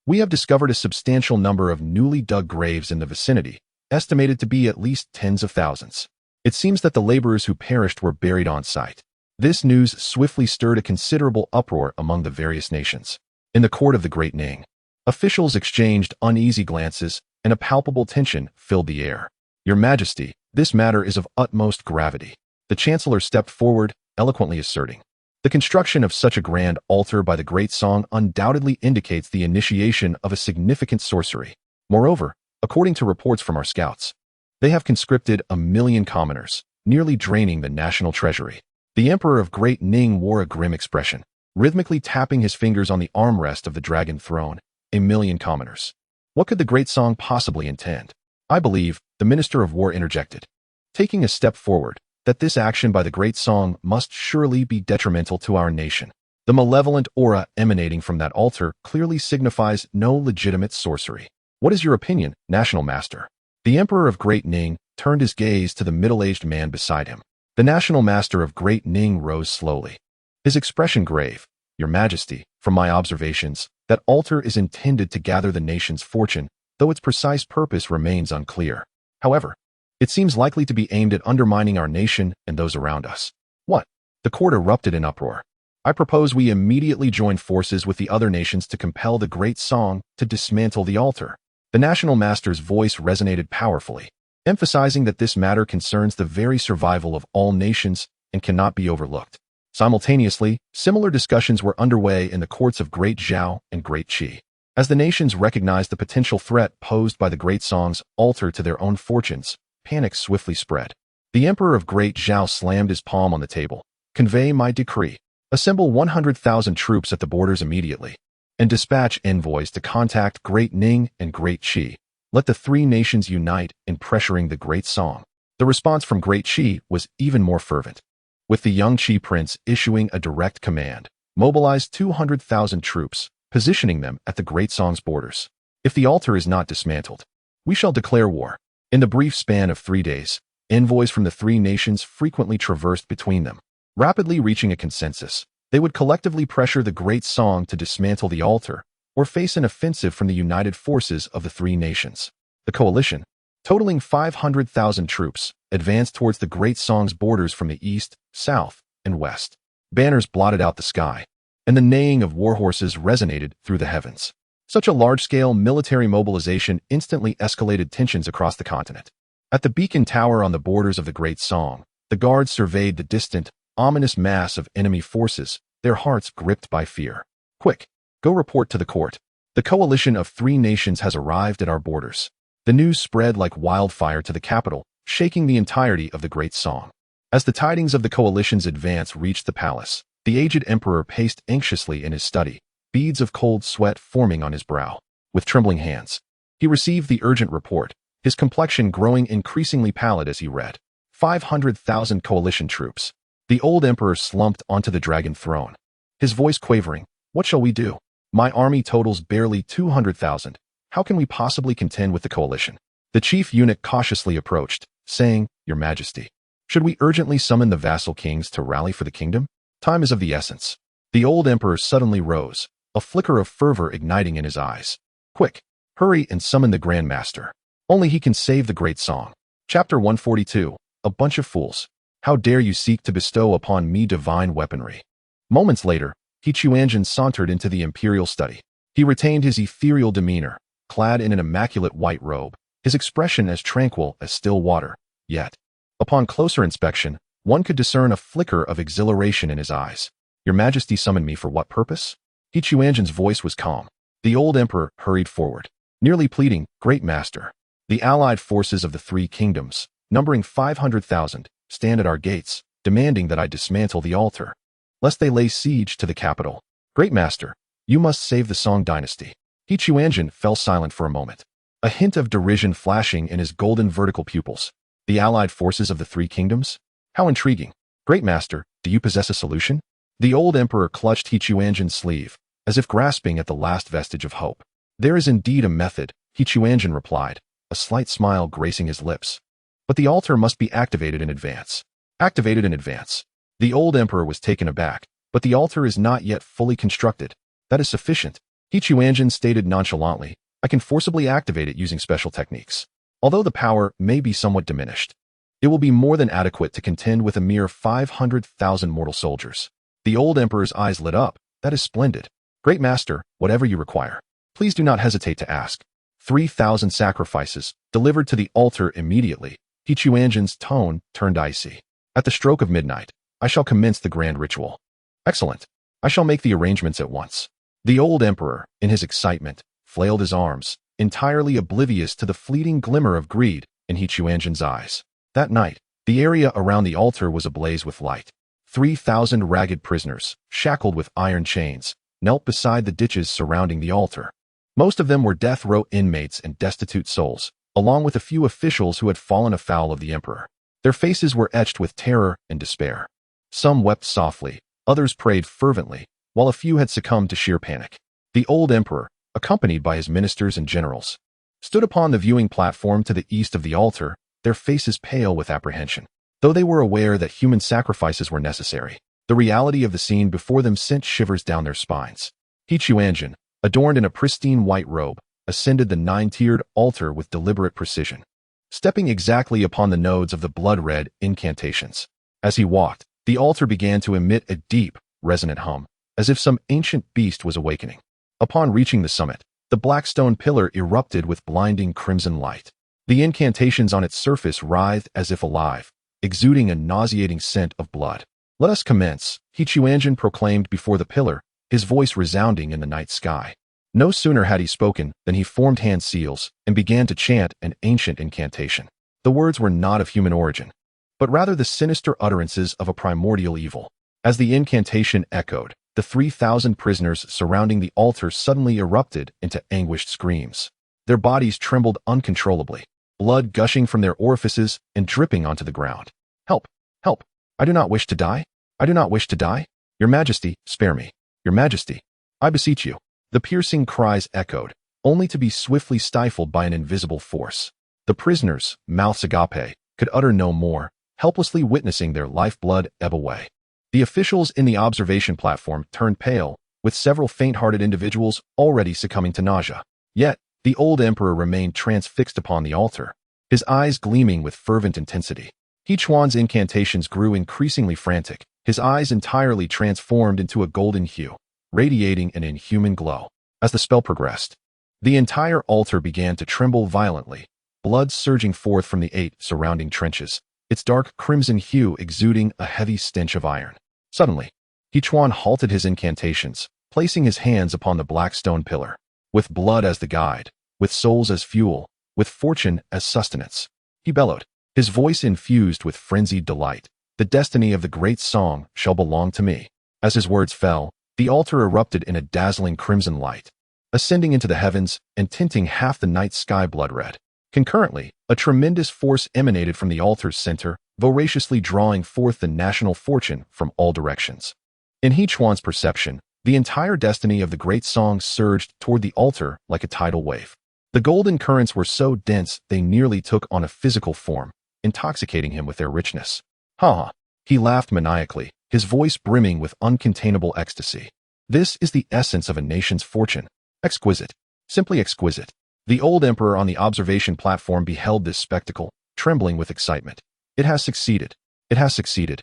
we have discovered a substantial number of newly dug graves in the vicinity, estimated to be at least tens of thousands. It seems that the laborers who perished were buried on site. This news swiftly stirred a considerable uproar among the various nations. In the court of the Great Ning, officials exchanged uneasy glances, and a palpable tension filled the air. Your Majesty, this matter is of utmost gravity. The Chancellor stepped forward, eloquently asserting, the construction of such a grand altar by the Great Song undoubtedly indicates the initiation of a significant sorcery. Moreover, according to reports from our scouts, they have conscripted 1 million commoners, nearly draining the national treasury. The Emperor of Great Ning wore a grim expression, rhythmically tapping his fingers on the armrest of the dragon throne. 1 million commoners. What could the Great Song possibly intend? I believe, the Minister of War interjected, taking a step forward, that this action by the Great Song must surely be detrimental to our nation. The malevolent aura emanating from that altar clearly signifies no legitimate sorcery. What is your opinion, National Master? The Emperor of Great Ning turned his gaze to the middle-aged man beside him. The National Master of Great Ning rose slowly, his expression grave. Your Majesty, from my observations, that altar is intended to gather the nation's fortune, though its precise purpose remains unclear. However, it seems likely to be aimed at undermining our nation and those around us. What? The court erupted in uproar. I propose we immediately join forces with the other nations to compel the Great Song to dismantle the altar. The National Master's voice resonated powerfully, emphasizing that this matter concerns the very survival of all nations and cannot be overlooked. Simultaneously, similar discussions were underway in the courts of Great Zhao and Great Qi. As the nations recognized the potential threat posed by the Great Song's altar to their own fortunes, panic swiftly spread. The Emperor of Great Zhao slammed his palm on the table. Convey my decree. Assemble 100,000 troops at the borders immediately, and dispatch envoys to contact Great Ning and Great Qi. Let the three nations unite in pressuring the Great Song. The response from Great Qi was even more fervent, with the young Qi prince issuing a direct command. Mobilize 200,000 troops, positioning them at the Great Song's borders. If the altar is not dismantled, we shall declare war. In the brief span of 3 days, envoys from the three nations frequently traversed between them, rapidly reaching a consensus. They would collectively pressure the Great Song to dismantle the altar or face an offensive from the united forces of the three nations. The coalition, totaling 500,000 troops, advanced towards the Great Song's borders from the east, south, and west. Banners blotted out the sky, and the neighing of warhorses resonated through the heavens. Such a large-scale military mobilization instantly escalated tensions across the continent. At the beacon tower on the borders of the Great Song, the guards surveyed the distant, ominous mass of enemy forces, their hearts gripped by fear. Quick, go report to the court. The coalition of three nations has arrived at our borders. The news spread like wildfire to the capital, shaking the entirety of the Great Song. As the tidings of the coalition's advance reached the palace, the aged emperor paced anxiously in his study, beads of cold sweat forming on his brow. With trembling hands, he received the urgent report, his complexion growing increasingly pallid as he read. 500,000 coalition troops. The old emperor slumped onto the dragon throne, his voice quavering. What shall we do? My army totals barely 200,000. How can we possibly contend with the coalition? The chief eunuch cautiously approached, saying, Your Majesty, should we urgently summon the vassal kings to rally for the kingdom? Time is of the essence. The old emperor suddenly rose, a flicker of fervor igniting in his eyes. Quick, hurry and summon the Grand Master. Only he can save the Great Song. Chapter 142. A bunch of fools. How dare you seek to bestow upon me divine weaponry? Moments later, Quanzhen sauntered into the imperial study. He retained his ethereal demeanor, clad in an immaculate white robe, his expression as tranquil as still water. Yet, upon closer inspection, one could discern a flicker of exhilaration in his eyes. Your Majesty summoned me for what purpose? Quanzhen's voice was calm. The old emperor hurried forward, nearly pleading, Great Master. The allied forces of the three kingdoms, numbering 500,000, stand at our gates, demanding that I dismantle the altar, lest they lay siege to the capital. Great Master, you must save the Song dynasty. Quanzhen fell silent for a moment, a hint of derision flashing in his golden vertical pupils. The allied forces of the three kingdoms? How intriguing. Great Master, do you possess a solution? The old emperor clutched Quanzhen's sleeve, as if grasping at the last vestige of hope. There is indeed a method, Quanzhen replied, a slight smile gracing his lips. But the altar must be activated in advance. Activated in advance. The old emperor was taken aback, but the altar is not yet fully constructed. That is sufficient. He Quanzhen stated nonchalantly, I can forcibly activate it using special techniques. Although the power may be somewhat diminished, it will be more than adequate to contend with a mere 500,000 mortal soldiers. The old emperor's eyes lit up. That is splendid. Great master, whatever you require. Please do not hesitate to ask. 3,000 sacrifices, delivered to the altar immediately. He Quanzhen's tone turned icy. At the stroke of midnight, I shall commence the grand ritual. Excellent. I shall make the arrangements at once. The old emperor, in his excitement, flailed his arms, entirely oblivious to the fleeting glimmer of greed in He Quanzhen's eyes. That night, the area around the altar was ablaze with light. 3,000 ragged prisoners, shackled with iron chains, knelt beside the ditches surrounding the altar. Most of them were death row inmates and destitute souls, along with a few officials who had fallen afoul of the emperor. Their faces were etched with terror and despair. Some wept softly, others prayed fervently, while a few had succumbed to sheer panic. The old emperor, accompanied by his ministers and generals, stood upon the viewing platform to the east of the altar, their faces pale with apprehension. Though they were aware that human sacrifices were necessary, the reality of the scene before them sent shivers down their spines. He Quanzhen, adorned in a pristine white robe, ascended the 9-tiered altar with deliberate precision, stepping exactly upon the nodes of the blood-red incantations. As he walked, the altar began to emit a deep, resonant hum, as if some ancient beast was awakening. Upon reaching the summit, the black stone pillar erupted with blinding crimson light. The incantations on its surface writhed as if alive, exuding a nauseating scent of blood. Let us commence, He Quanzhen proclaimed before the pillar, his voice resounding in the night sky. No sooner had he spoken than he formed hand seals and began to chant an ancient incantation. The words were not of human origin, but rather the sinister utterances of a primordial evil. As the incantation echoed, the 3,000 prisoners surrounding the altar suddenly erupted into anguished screams. Their bodies trembled uncontrollably, blood gushing from their orifices and dripping onto the ground. Help! Help! I do not wish to die. I do not wish to die. Your Majesty, spare me. Your Majesty, I beseech you. The piercing cries echoed, only to be swiftly stifled by an invisible force. The prisoners, mouths agape, could utter no more, helplessly witnessing their lifeblood ebb away. The officials in the observation platform turned pale, with several faint-hearted individuals already succumbing to nausea. Yet, the old emperor remained transfixed upon the altar, his eyes gleaming with fervent intensity. He Quanzhen's incantations grew increasingly frantic, his eyes entirely transformed into a golden hue, radiating an inhuman glow. As the spell progressed, the entire altar began to tremble violently, blood surging forth from the 8 surrounding trenches, its dark crimson hue exuding a heavy stench of iron. Suddenly, He Quanzhen halted his incantations, placing his hands upon the black stone pillar. With blood as the guide, with souls as fuel, with fortune as sustenance, he bellowed, his voice infused with frenzied delight, the destiny of the great song shall belong to me. As his words fell, the altar erupted in a dazzling crimson light, ascending into the heavens and tinting half the night sky blood red. Concurrently, a tremendous force emanated from the altar's center, voraciously drawing forth the national fortune from all directions. In He Quanzhen's perception, the entire destiny of the great song surged toward the altar like a tidal wave. The golden currents were so dense they nearly took on a physical form, intoxicating him with their richness. Ha ha! He laughed maniacally, his voice brimming with uncontainable ecstasy. This is the essence of a nation's fortune. Exquisite. Simply exquisite. The old emperor on the observation platform beheld this spectacle, trembling with excitement. It has succeeded. It has succeeded.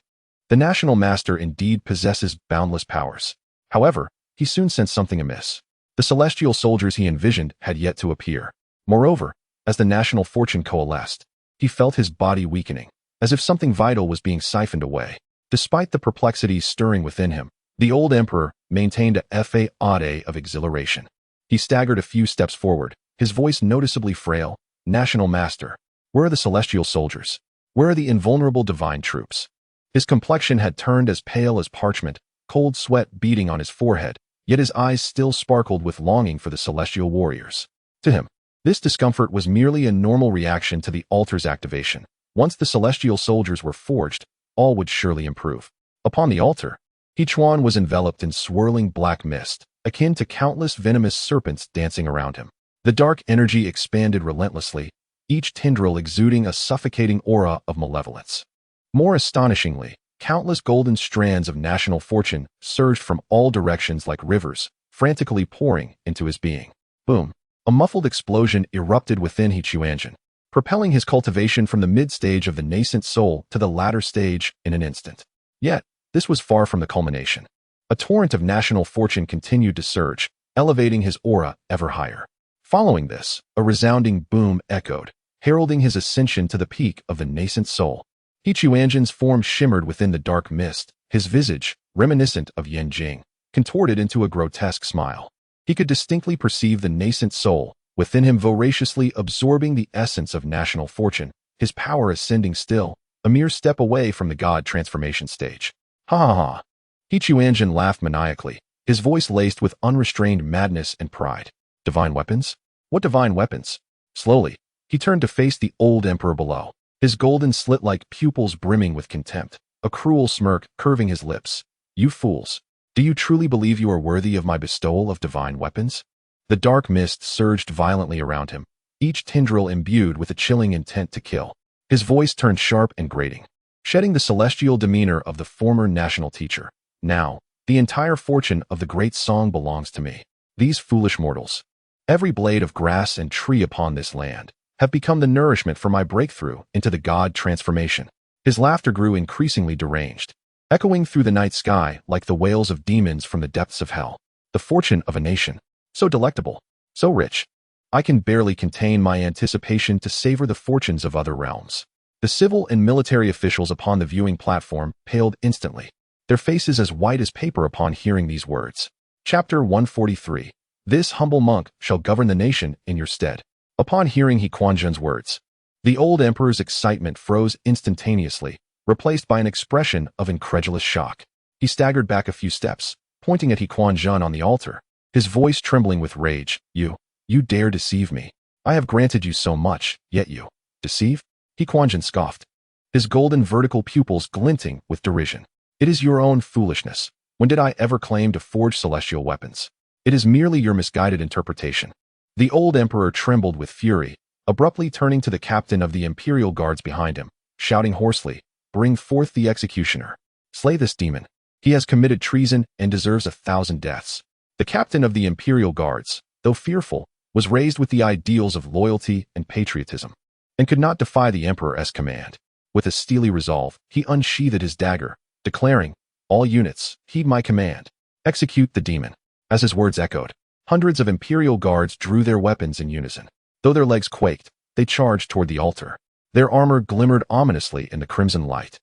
The national master indeed possesses boundless powers. However, he soon sensed something amiss. The celestial soldiers he envisioned had yet to appear. Moreover, as the national fortune coalesced, he felt his body weakening, as if something vital was being siphoned away. Despite the perplexities stirring within him, the old emperor maintained a facade of exhilaration. He staggered a few steps forward, his voice noticeably frail. National Master, where are the celestial soldiers? Where are the invulnerable divine troops? His complexion had turned as pale as parchment, cold sweat beading on his forehead, yet his eyes still sparkled with longing for the celestial warriors. To him, this discomfort was merely a normal reaction to the altar's activation. Once the celestial soldiers were forged, all would surely improve. Upon the altar, He Quanzhen was enveloped in swirling black mist, akin to countless venomous serpents dancing around him. The dark energy expanded relentlessly, each tendril exuding a suffocating aura of malevolence. More astonishingly, Countless golden strands of national fortune surged from all directions like rivers, frantically pouring into his being. Boom! A muffled explosion erupted within Quanzhen, propelling his cultivation from the mid-stage of the nascent soul to the latter stage in an instant. Yet, this was far from the culmination. A torrent of national fortune continued to surge, elevating his aura ever higher. Following this, a resounding boom echoed, heralding his ascension to the peak of the nascent soul. Quanzhen's form shimmered within the dark mist, his visage, reminiscent of Yen Jing, contorted into a grotesque smile. He could distinctly perceive the nascent soul within him voraciously absorbing the essence of national fortune, his power ascending still, a mere step away from the god transformation stage. Ha ha ha! Quanzhen laughed maniacally, his voice laced with unrestrained madness and pride. Divine weapons? What divine weapons? Slowly, he turned to face the old emperor below, his golden slit-like pupils brimming with contempt, a cruel smirk curving his lips. You fools! Do you truly believe you are worthy of my bestowal of divine weapons? The dark mist surged violently around him, each tendril imbued with a chilling intent to kill. His voice turned sharp and grating, shedding the celestial demeanor of the former national teacher. Now, the entire fortune of the great song belongs to me. These foolish mortals, every blade of grass and tree upon this land, have become the nourishment for my breakthrough into the god transformation. His laughter grew increasingly deranged, echoing through the night sky like the wails of demons from the depths of hell. The fortune of a nation, so delectable, so rich. I can barely contain my anticipation to savor the fortunes of other realms. The civil and military officials upon the viewing platform paled instantly, their faces as white as paper upon hearing these words. Chapter 143. This humble monk shall govern the nation in your stead. Upon hearing Quanzhen's words, the old emperor's excitement froze instantaneously, replaced by an expression of incredulous shock. He staggered back a few steps, pointing at Quanzhen on the altar, his voice trembling with rage. You dare deceive me. I have granted you so much, yet you deceive? Quanzhen scoffed, his golden vertical pupils glinting with derision. It is your own foolishness. When did I ever claim to forge celestial weapons? It is merely your misguided interpretation. The old emperor trembled with fury, abruptly turning to the captain of the imperial guards behind him, shouting hoarsely, "Bring forth the executioner. Slay this demon. He has committed treason and deserves 1,000 deaths." The captain of the imperial guards, though fearful, was raised with the ideals of loyalty and patriotism, and could not defy the emperor's command. With a steely resolve, he unsheathed his dagger, declaring, "All units, heed my command. Execute the demon." As his words echoed, hundreds of imperial guards drew their weapons in unison. Though their legs quaked, they charged toward the altar. Their armor glimmered ominously in the crimson light,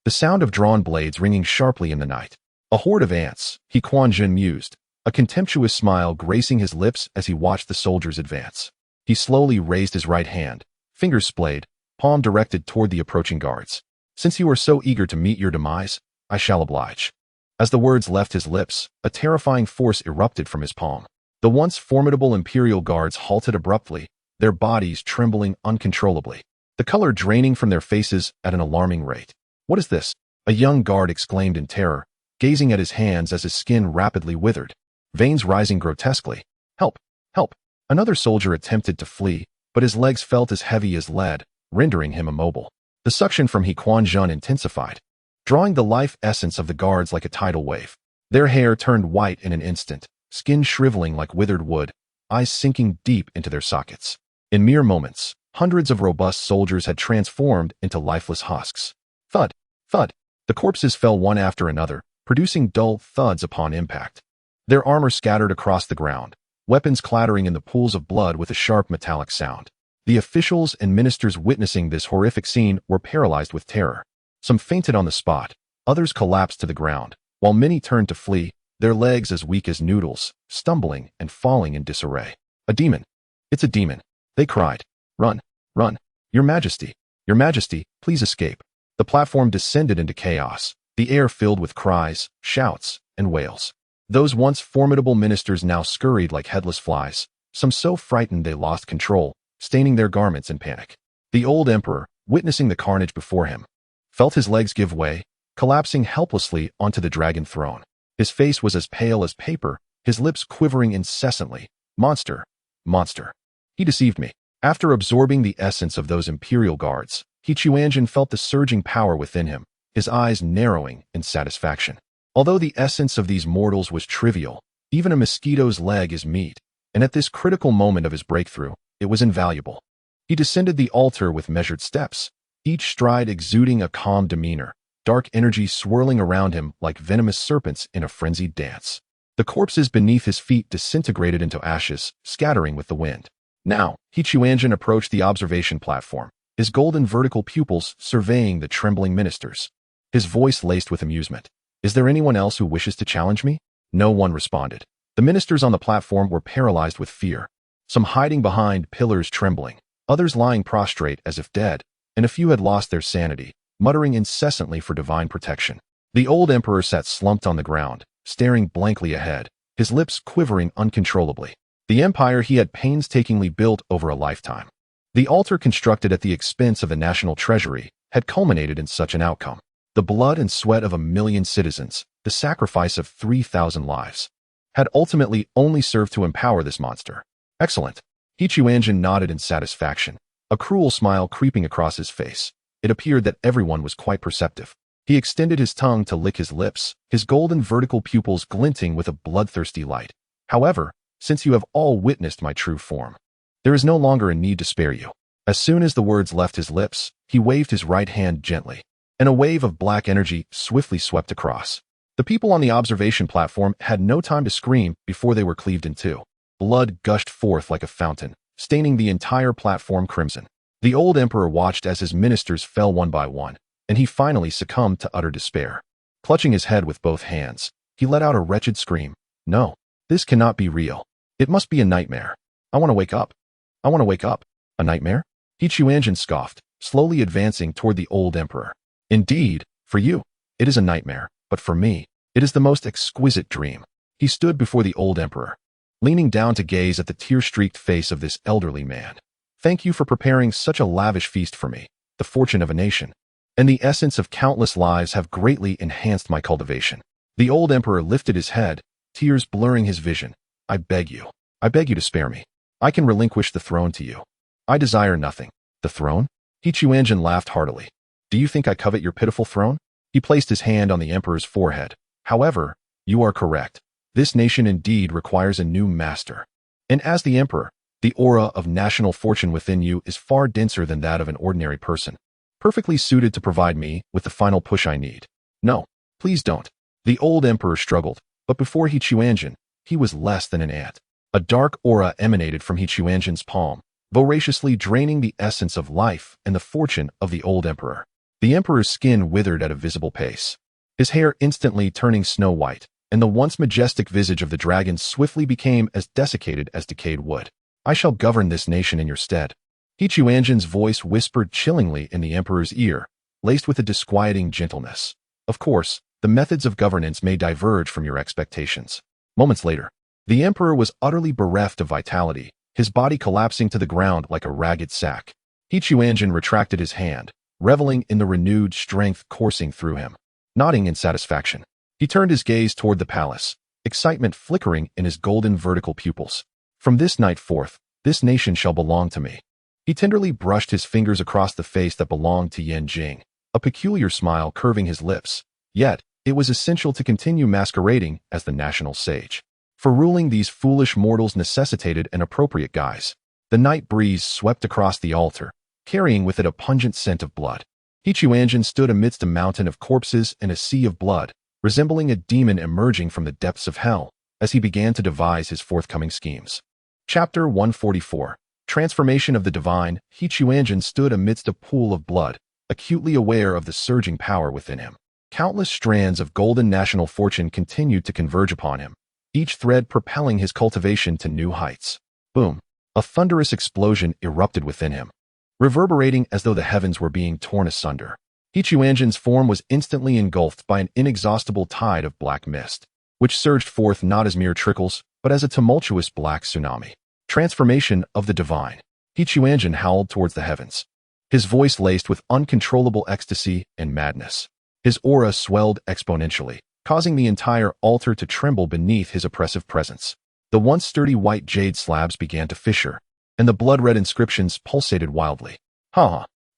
the sound of drawn blades ringing sharply in the night. A horde of ants, Quanzhen mused, a contemptuous smile gracing his lips as he watched the soldiers advance. He slowly raised his right hand, fingers splayed, palm directed toward the approaching guards. "Since you are so eager to meet your demise, I shall oblige." As the words left his lips, a terrifying force erupted from his palm. The once formidable imperial guards halted abruptly, their bodies trembling uncontrollably, the color draining from their faces at an alarming rate. "What is this?" a young guard exclaimed in terror, gazing at his hands as his skin rapidly withered, veins rising grotesquely. "Help! Help!" Another soldier attempted to flee, but his legs felt as heavy as lead, rendering him immobile. The suction from Quanzhen intensified, drawing the life essence of the guards like a tidal wave. Their hair turned white in an instant, skin shriveling like withered wood, eyes sinking deep into their sockets. In mere moments, hundreds of robust soldiers had transformed into lifeless husks. Thud! Thud! The corpses fell one after another, producing dull thuds upon impact. Their armor scattered across the ground, weapons clattering in the pools of blood with a sharp metallic sound. The officials and ministers witnessing this horrific scene were paralyzed with terror. Some fainted on the spot, others collapsed to the ground, while many turned to flee, their legs as weak as noodles, stumbling and falling in disarray. "A demon! It's a demon!" they cried. "Run! Run! Your Majesty! Your Majesty, please escape!" The platform descended into chaos, the air filled with cries, shouts, and wails. Those once formidable ministers now scurried like headless flies, some so frightened they lost control, staining their garments in panic. The old emperor, witnessing the carnage before him, felt his legs give way, collapsing helplessly onto the dragon throne. His face was as pale as paper, his lips quivering incessantly. "Monster! Monster! He deceived me." After absorbing the essence of those imperial guards, Quanzhen felt the surging power within him, his eyes narrowing in satisfaction. Although the essence of these mortals was trivial, even a mosquito's leg is meat, and at this critical moment of his breakthrough, it was invaluable. He descended the altar with measured steps, each stride exuding a calm demeanor, dark energy swirling around him like venomous serpents in a frenzied dance. The corpses beneath his feet disintegrated into ashes, scattering with the wind. Now, Quanzhen approached the observation platform, his golden vertical pupils surveying the trembling ministers. His voice laced with amusement. "Is there anyone else who wishes to challenge me?" No one responded. The ministers on the platform were paralyzed with fear, some hiding behind pillars trembling, others lying prostrate as if dead, and a few had lost their sanity, muttering incessantly for divine protection. The old emperor sat slumped on the ground, staring blankly ahead, his lips quivering uncontrollably. The empire he had painstakingly built over a lifetime. The altar constructed at the expense of the national treasury had culminated in such an outcome. The blood and sweat of 1,000,000 citizens, the sacrifice of 3,000 lives, had ultimately only served to empower this monster. Excellent. Quanzhen nodded in satisfaction, a cruel smile creeping across his face. It appeared that everyone was quite perceptive. He extended his tongue to lick his lips, his golden vertical pupils glinting with a bloodthirsty light. "However, since you have all witnessed my true form, there is no longer a need to spare you." As soon as the words left his lips, he waved his right hand gently, and a wave of black energy swiftly swept across. The people on the observation platform had no time to scream before they were cleaved in two. Blood gushed forth like a fountain, staining the entire platform crimson. The old emperor watched as his ministers fell one by one, and he finally succumbed to utter despair. Clutching his head with both hands, he let out a wretched scream. "No, this cannot be real. It must be a nightmare. I want to wake up. I want to wake up." "A nightmare?" Quanzhen scoffed, slowly advancing toward the old emperor. "Indeed, for you, it is a nightmare, but for me, it is the most exquisite dream." He stood before the old emperor, leaning down to gaze at the tear-streaked face of this elderly man. "Thank you for preparing such a lavish feast for me. The fortune of a nation and the essence of countless lives have greatly enhanced my cultivation." The old emperor lifted his head, tears blurring his vision. I beg you to spare me. I can relinquish the throne to you. I desire nothing." "The throne?" Quanzhen laughed heartily. "Do you think I covet your pitiful throne?" He placed his hand on the emperor's forehead. "However, you are correct. This nation indeed requires a new master. And as the emperor, the aura of national fortune within you is far denser than that of an ordinary person, perfectly suited to provide me with the final push I need." "No, please don't." The old emperor struggled, but before Quanzhen, he was less than an ant. A dark aura emanated from Quanzhen's palm, voraciously draining the essence of life and the fortune of the old emperor. The emperor's skin withered at a visible pace, his hair instantly turning snow-white, and the once majestic visage of the dragon swiftly became as desiccated as decayed wood. "I shall govern this nation in your stead." Quanzhen's voice whispered chillingly in the emperor's ear, laced with a disquieting gentleness. "Of course, the methods of governance may diverge from your expectations." Moments later, the emperor was utterly bereft of vitality, his body collapsing to the ground like a ragged sack. Quanzhen retracted his hand, reveling in the renewed strength coursing through him. Nodding in satisfaction, he turned his gaze toward the palace, excitement flickering in his golden vertical pupils. "From this night forth, this nation shall belong to me." He tenderly brushed his fingers across the face that belonged to Yen Jing, a peculiar smile curving his lips. Yet, it was essential to continue masquerading as the national sage. For ruling these foolish mortals necessitated an appropriate guise. The night breeze swept across the altar, carrying with it a pungent scent of blood. Quanzhen stood amidst a mountain of corpses and a sea of blood, resembling a demon emerging from the depths of hell, as he began to devise his forthcoming schemes. Chapter 144. Transformation of the Divine. Quanzhen stood amidst a pool of blood, acutely aware of the surging power within him. Countless strands of golden national fortune continued to converge upon him, each thread propelling his cultivation to new heights. Boom! A thunderous explosion erupted within him, reverberating as though the heavens were being torn asunder. Quanzhen's form was instantly engulfed by an inexhaustible tide of black mist, which surged forth not as mere trickles, but as a tumultuous black tsunami. Transformation of the Divine. Quanzhen howled towards the heavens, his voice laced with uncontrollable ecstasy and madness. His aura swelled exponentially, causing the entire altar to tremble beneath his oppressive presence. The once sturdy white jade slabs began to fissure, and the blood-red inscriptions pulsated wildly.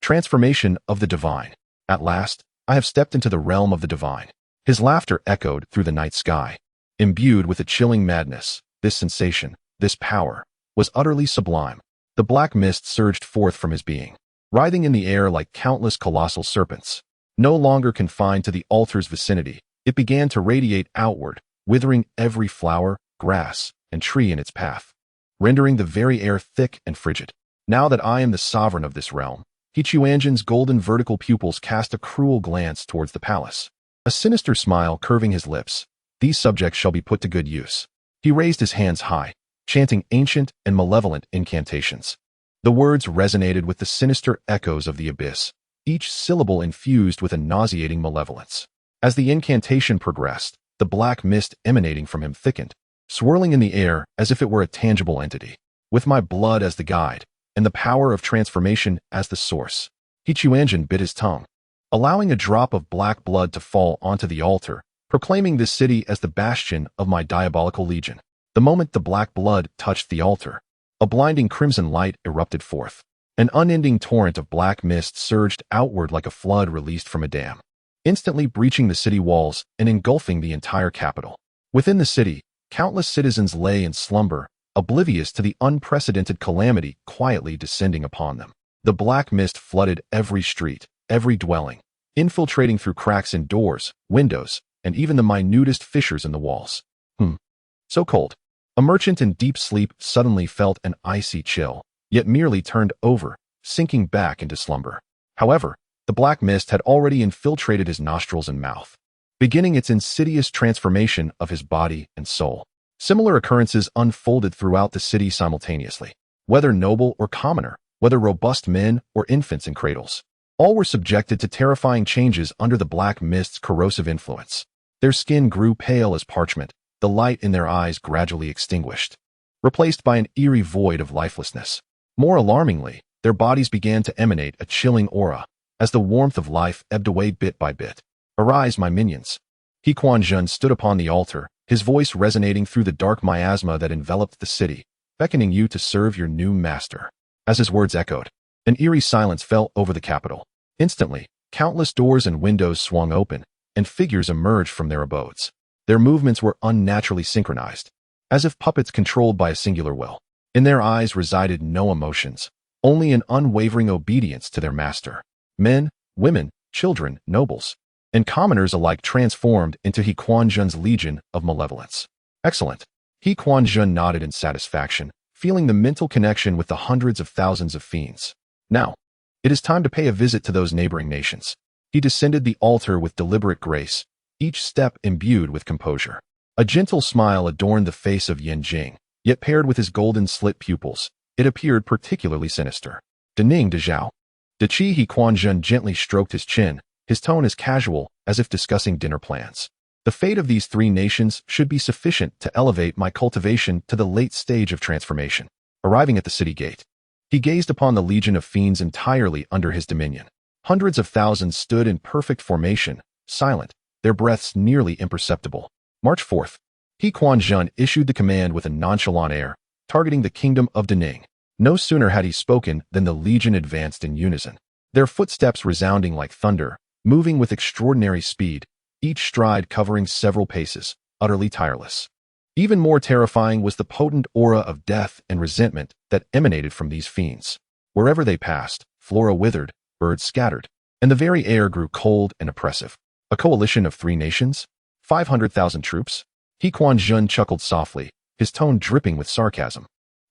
Transformation of the Divine. At last, I have stepped into the realm of the divine. His laughter echoed through the night sky. Imbued with a chilling madness, this sensation, this power, was utterly sublime. The black mist surged forth from his being, writhing in the air like countless colossal serpents. No longer confined to the altar's vicinity, it began to radiate outward, withering every flower, grass, and tree in its path, rendering the very air thick and frigid. Now that I am the sovereign of this realm, Quanzhen's golden vertical pupils cast a cruel glance towards the palace, a sinister smile curving his lips. These subjects shall be put to good use. He raised his hands high, chanting ancient and malevolent incantations. The words resonated with the sinister echoes of the abyss, each syllable infused with a nauseating malevolence. As the incantation progressed, the black mist emanating from him thickened, swirling in the air as if it were a tangible entity. With my blood as the guide, and the power of transformation as the source, Quanzhen bit his tongue, allowing a drop of black blood to fall onto the altar, proclaiming this city as the bastion of my diabolical legion. The moment the black blood touched the altar, a blinding crimson light erupted forth. An unending torrent of black mist surged outward like a flood released from a dam, instantly breaching the city walls and engulfing the entire capital. Within the city, countless citizens lay in slumber, oblivious to the unprecedented calamity quietly descending upon them. The black mist flooded every street, every dwelling, infiltrating through cracks in doors, windows, and even the minutest fissures in the walls. So cold. A merchant in deep sleep suddenly felt an icy chill, yet merely turned over, sinking back into slumber. However, the black mist had already infiltrated his nostrils and mouth, beginning its insidious transformation of his body and soul. Similar occurrences unfolded throughout the city simultaneously. Whether noble or commoner, whether robust men or infants in cradles, all were subjected to terrifying changes under the black mist's corrosive influence. Their skin grew pale as parchment, the light in their eyes gradually extinguished, replaced by an eerie void of lifelessness. More alarmingly, their bodies began to emanate a chilling aura, as the warmth of life ebbed away bit by bit. "Arise, my minions." Quanzhen stood upon the altar, his voice resonating through the dark miasma that enveloped the city, beckoning you to serve your new master. As his words echoed, an eerie silence fell over the capital. Instantly, countless doors and windows swung open, and figures emerged from their abodes. Their movements were unnaturally synchronized, as if puppets controlled by a singular will. In their eyes resided no emotions, only an unwavering obedience to their master. Men, women, children, nobles, and commoners alike transformed into Quanzhen's legion of malevolence. Excellent. Quanzhen nodded in satisfaction, feeling the mental connection with the hundreds of thousands of fiends. Now, it is time to pay a visit to those neighboring nations. He descended the altar with deliberate grace, each step imbued with composure. A gentle smile adorned the face of Jing, yet paired with his golden slit pupils, it appeared particularly sinister. "Dening de Zhao." De Qi Quanzhen gently stroked his chin, his tone as casual as if discussing dinner plans. "The fate of these three nations should be sufficient to elevate my cultivation to the late stage of transformation." Arriving at the city gate, he gazed upon the legion of fiends entirely under his dominion. Hundreds of thousands stood in perfect formation, silent, their breaths nearly imperceptible. March 4th. Quanzhen issued the command with a nonchalant air, targeting the kingdom of Dening. No sooner had he spoken than the legion advanced in unison, their footsteps resounding like thunder, moving with extraordinary speed, each stride covering several paces, utterly tireless. Even more terrifying was the potent aura of death and resentment that emanated from these fiends. Wherever they passed, flora withered, birds scattered, and the very air grew cold and oppressive. A coalition of three nations? 500,000 troops? Quanzhen chuckled softly, his tone dripping with sarcasm.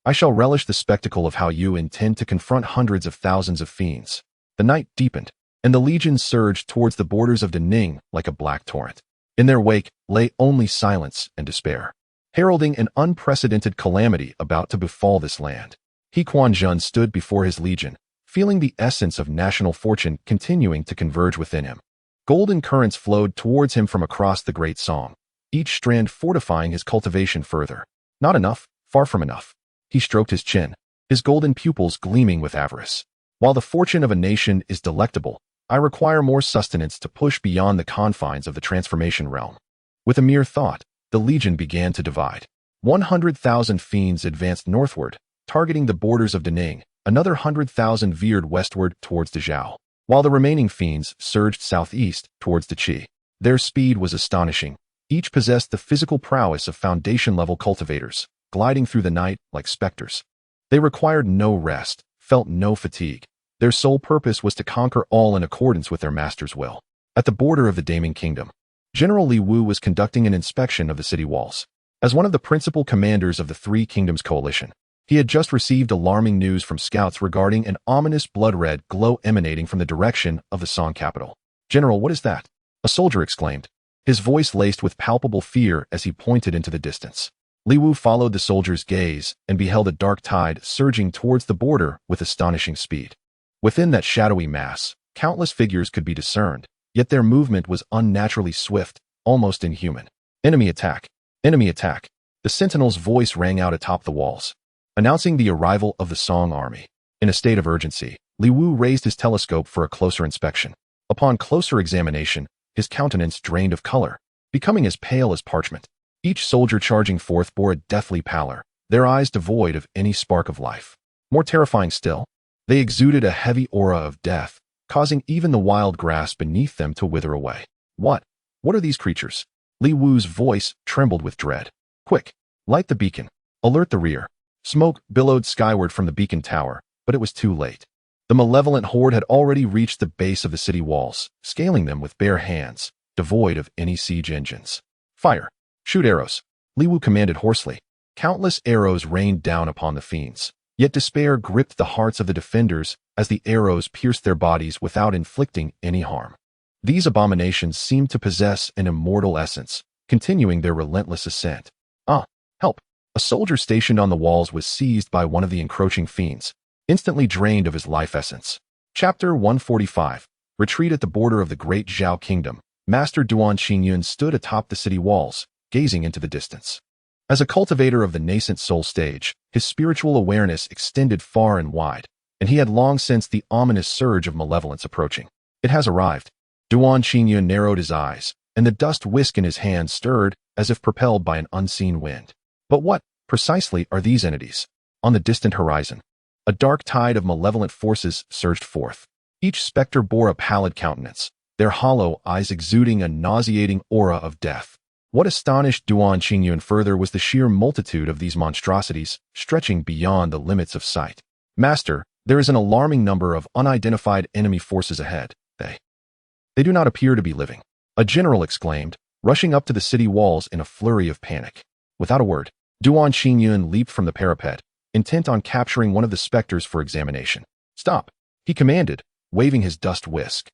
"I shall relish the spectacle of how you intend to confront hundreds of thousands of fiends." The night deepened, and the legion surged towards the borders of Dening like a black torrent. In their wake lay only silence and despair, heralding an unprecedented calamity about to befall this land. Quanzhen stood before his legion, feeling the essence of national fortune continuing to converge within him. Golden currents flowed towards him from across the great song, each strand fortifying his cultivation further. Not enough, far from enough. He stroked his chin, his golden pupils gleaming with avarice. "While the fortune of a nation is delectable, I require more sustenance to push beyond the confines of the transformation realm." With a mere thought, the legion began to divide. 100,000 fiends advanced northward, targeting the borders of Dening. Another 100,000 veered westward towards Dezhao. while the remaining fiends surged southeast towards the Qi. Their speed was astonishing. Each possessed the physical prowess of foundation-level cultivators, gliding through the night like specters. They required no rest, felt no fatigue. Their sole purpose was to conquer all in accordance with their master's will. At the border of the Daming Kingdom, General Li Wu was conducting an inspection of the city walls. As one of the principal commanders of the Three Kingdoms Coalition, he had just received alarming news from scouts regarding an ominous blood-red glow emanating from the direction of the Song capital. "General, what is that?" a soldier exclaimed, his voice laced with palpable fear as he pointed into the distance. Li Wu followed the soldier's gaze and beheld a dark tide surging towards the border with astonishing speed. Within that shadowy mass, countless figures could be discerned, yet their movement was unnaturally swift, almost inhuman. "Enemy attack! Enemy attack!" The sentinel's voice rang out atop the walls, announcing the arrival of the Song army. In a state of urgency, Li Wu raised his telescope for a closer inspection. Upon closer examination, his countenance drained of color, becoming as pale as parchment. Each soldier charging forth bore a deathly pallor, their eyes devoid of any spark of life. More terrifying still, they exuded a heavy aura of death, causing even the wild grass beneath them to wither away. What are these creatures?" Li Wu's voice trembled with dread. "Quick, light the beacon. Alert the rear." Smoke billowed skyward from the beacon tower, but it was too late. The malevolent horde had already reached the base of the city walls, scaling them with bare hands, devoid of any siege engines. "Fire! Shoot arrows!" Li Wu commanded hoarsely. Countless arrows rained down upon the fiends, yet despair gripped the hearts of the defenders as the arrows pierced their bodies without inflicting any harm. These abominations seemed to possess an immortal essence, continuing their relentless ascent. Help! A soldier stationed on the walls was seized by one of the encroaching fiends, instantly drained of his life essence. Chapter 145. Retreat at the border of the Great Zhao Kingdom. Master Duan Xingyun stood atop the city walls, gazing into the distance. As a cultivator of the nascent soul stage, his spiritual awareness extended far and wide, and he had long sensed the ominous surge of malevolence approaching. "It has arrived." Duan Xingyun narrowed his eyes, and the dust whisk in his hand stirred as if propelled by an unseen wind. But what, precisely, are these entities? On the distant horizon, a dark tide of malevolent forces surged forth. Each specter bore a pallid countenance, their hollow eyes exuding a nauseating aura of death. What astonished Duan Xingyun further was the sheer multitude of these monstrosities, stretching beyond the limits of sight. "Master, there is an alarming number of unidentified enemy forces ahead. They do not appear to be living," a general exclaimed, rushing up to the city walls in a flurry of panic. Without a word, Duan Xingyun leaped from the parapet, intent on capturing one of the specters for examination. "Stop!" he commanded, waving his dust whisk,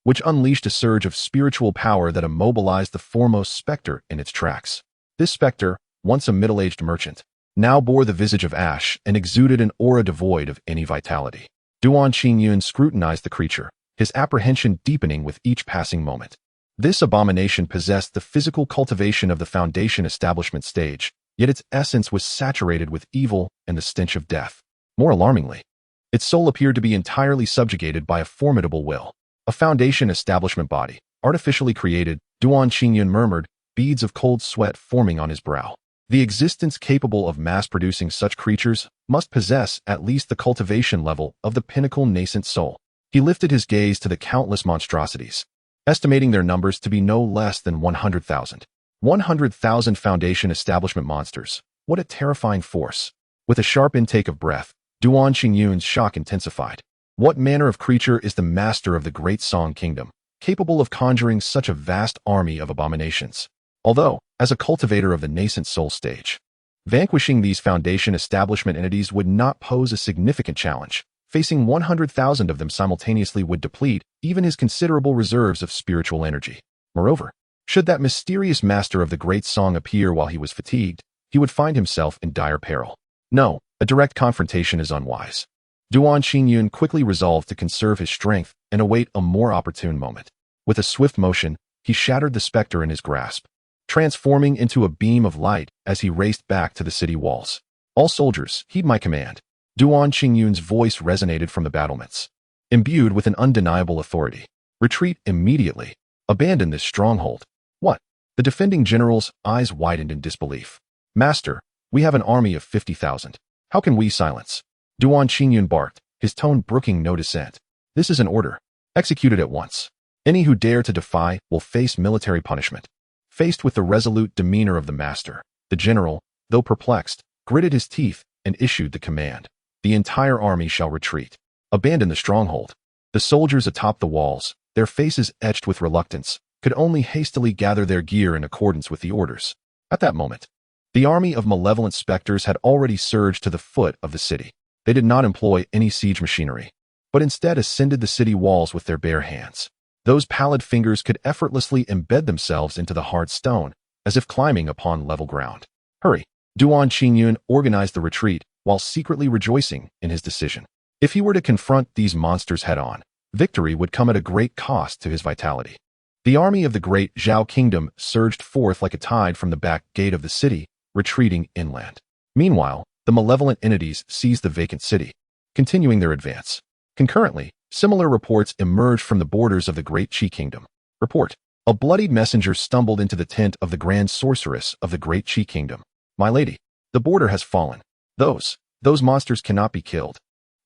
which unleashed a surge of spiritual power that immobilized the foremost specter in its tracks. This specter, once a middle-aged merchant, now bore the visage of ash and exuded an aura devoid of any vitality. Duan Xingyun scrutinized the creature, his apprehension deepening with each passing moment. This abomination possessed the physical cultivation of the foundation establishment stage, yet its essence was saturated with evil and the stench of death. More alarmingly, its soul appeared to be entirely subjugated by a formidable will. "A foundation establishment body, artificially created," Duan Xingyun murmured, beads of cold sweat forming on his brow. The existence capable of mass-producing such creatures must possess at least the cultivation level of the pinnacle nascent soul. He lifted his gaze to the countless monstrosities, estimating their numbers to be no less than 100,000. 100,000 foundation establishment monsters. What a terrifying force. With a sharp intake of breath, Duan Xingyun's shock intensified. What manner of creature is the master of the Great Song Kingdom, capable of conjuring such a vast army of abominations? Although, as a cultivator of the nascent soul stage, vanquishing these foundation establishment entities would not pose a significant challenge. Facing 100,000 of them simultaneously would deplete even his considerable reserves of spiritual energy. Moreover, should that mysterious master of the Great Song appear while he was fatigued, he would find himself in dire peril. No, a direct confrontation is unwise. Duan Xingyun quickly resolved to conserve his strength and await a more opportune moment. With a swift motion, he shattered the specter in his grasp, transforming into a beam of light as he raced back to the city walls. "All soldiers, heed my command." Duan Xingyun's voice resonated from the battlements, imbued with an undeniable authority. "Retreat immediately. Abandon this stronghold." "What?" The defending general's eyes widened in disbelief. "Master, we have an army of 50,000. How can we silence?" Duan Xingyun barked, his tone brooking no dissent. "This is an order." executed at once. Any who dare to defy will face military punishment. Faced with the resolute demeanor of the master, the general, though perplexed, gritted his teeth and issued the command. The entire army shall retreat. Abandon the stronghold. The soldiers atop the walls, their faces etched with reluctance, could only hastily gather their gear in accordance with the orders. At that moment, the army of malevolent specters had already surged to the foot of the city. They did not employ any siege machinery, but instead ascended the city walls with their bare hands. Those pallid fingers could effortlessly embed themselves into the hard stone, as if climbing upon level ground. Hurry! Duan Qingyun organized the retreat while secretly rejoicing in his decision. If he were to confront these monsters head-on, victory would come at a great cost to his vitality. The army of the great Zhao Kingdom surged forth like a tide from the back gate of the city, retreating inland. Meanwhile, the malevolent entities seized the vacant city, continuing their advance. Concurrently, similar reports emerged from the borders of the great Qi Kingdom. Report: a bloodied messenger stumbled into the tent of the grand sorceress of the great Qi Kingdom. My lady, the border has fallen. Those monsters cannot be killed.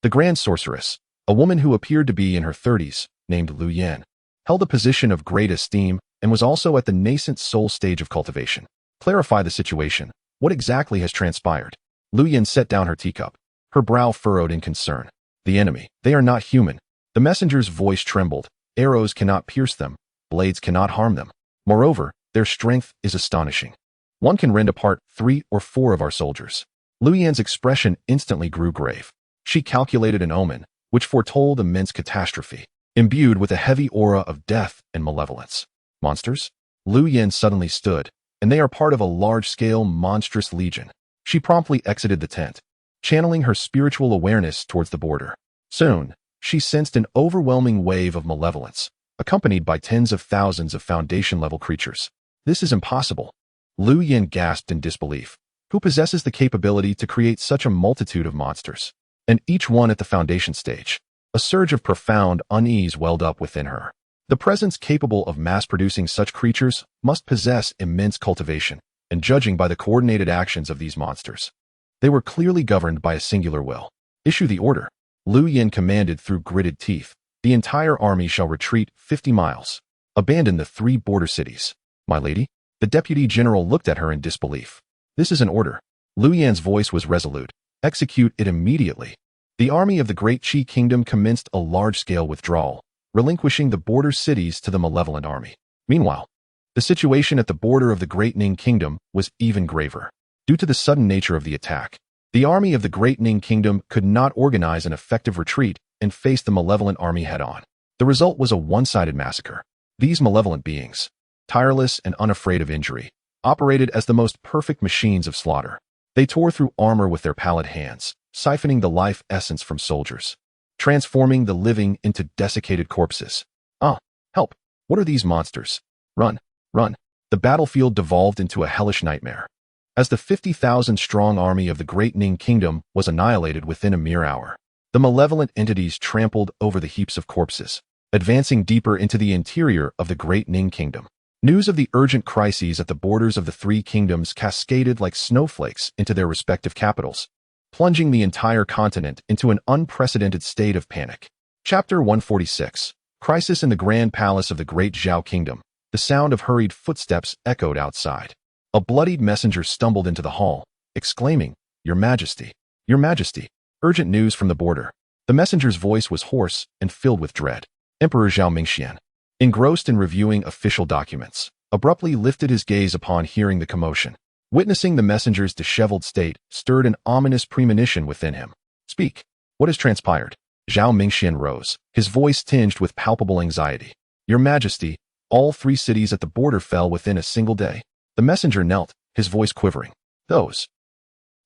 The grand sorceress, a woman who appeared to be in her 30s, named Lu Yan, held a position of great esteem and was also at the nascent soul stage of cultivation. Clarify the situation. What exactly has transpired? Lu Yan set down her teacup, her brow furrowed in concern. The enemy, they are not human. The messenger's voice trembled. Arrows cannot pierce them. Blades cannot harm them. Moreover, their strength is astonishing. One can rend apart 3 or 4 of our soldiers. Lu Yan's expression instantly grew grave. She calculated an omen, which foretold immense catastrophe, imbued with a heavy aura of death and malevolence. Monsters? Lu Yan suddenly stood, and they are part of a large-scale monstrous legion. She promptly exited the tent, channeling her spiritual awareness towards the border. Soon, she sensed an overwhelming wave of malevolence, accompanied by tens of thousands of Foundation-level creatures. This is impossible. Lu Yan gasped in disbelief. Who possesses the capability to create such a multitude of monsters? And each one at the Foundation stage. A surge of profound unease welled up within her. The presence capable of mass-producing such creatures must possess immense cultivation, and judging by the coordinated actions of these monsters, they were clearly governed by a singular will. Issue the order. Lu Yan commanded through gritted teeth. The entire army shall retreat 50 miles. Abandon the 3 border cities. My lady? The deputy general looked at her in disbelief. This is an order. Lu Yan's voice was resolute. Execute it immediately. The army of the great Qi Kingdom commenced a large-scale withdrawal, relinquishing the border cities to the malevolent army. Meanwhile, the situation at the border of the great Ning Kingdom was even graver. Due to the sudden nature of the attack, the army of the great Ning Kingdom could not organize an effective retreat and face the malevolent army head-on. The result was a one-sided massacre. These malevolent beings, tireless and unafraid of injury, operated as the most perfect machines of slaughter. They tore through armor with their pallid hands, siphoning the life essence from soldiers, transforming the living into desiccated corpses. Help! What are these monsters? Run! Run! The battlefield devolved into a hellish nightmare, as the 50,000-strong army of the great Ning Kingdom was annihilated within a mere hour. The malevolent entities trampled over the heaps of corpses, advancing deeper into the interior of the great Ning Kingdom. News of the urgent crises at the borders of the 3 kingdoms cascaded like snowflakes into their respective capitals, plunging the entire continent into an unprecedented state of panic. Chapter 146. Crisis in the Grand Palace of the Great Zhao Kingdom. The sound of hurried footsteps echoed outside. A bloodied messenger stumbled into the hall, exclaiming, Your Majesty! Your Majesty! Urgent news from the border. The messenger's voice was hoarse and filled with dread. Emperor Zhao Mingxian, engrossed in reviewing official documents, abruptly lifted his gaze upon hearing the commotion. Witnessing the messenger's disheveled state stirred an ominous premonition within him. Speak. What has transpired? Zhao Mingxian rose, his voice tinged with palpable anxiety. Your Majesty, all 3 cities at the border fell within a single day. The messenger knelt, his voice quivering. Those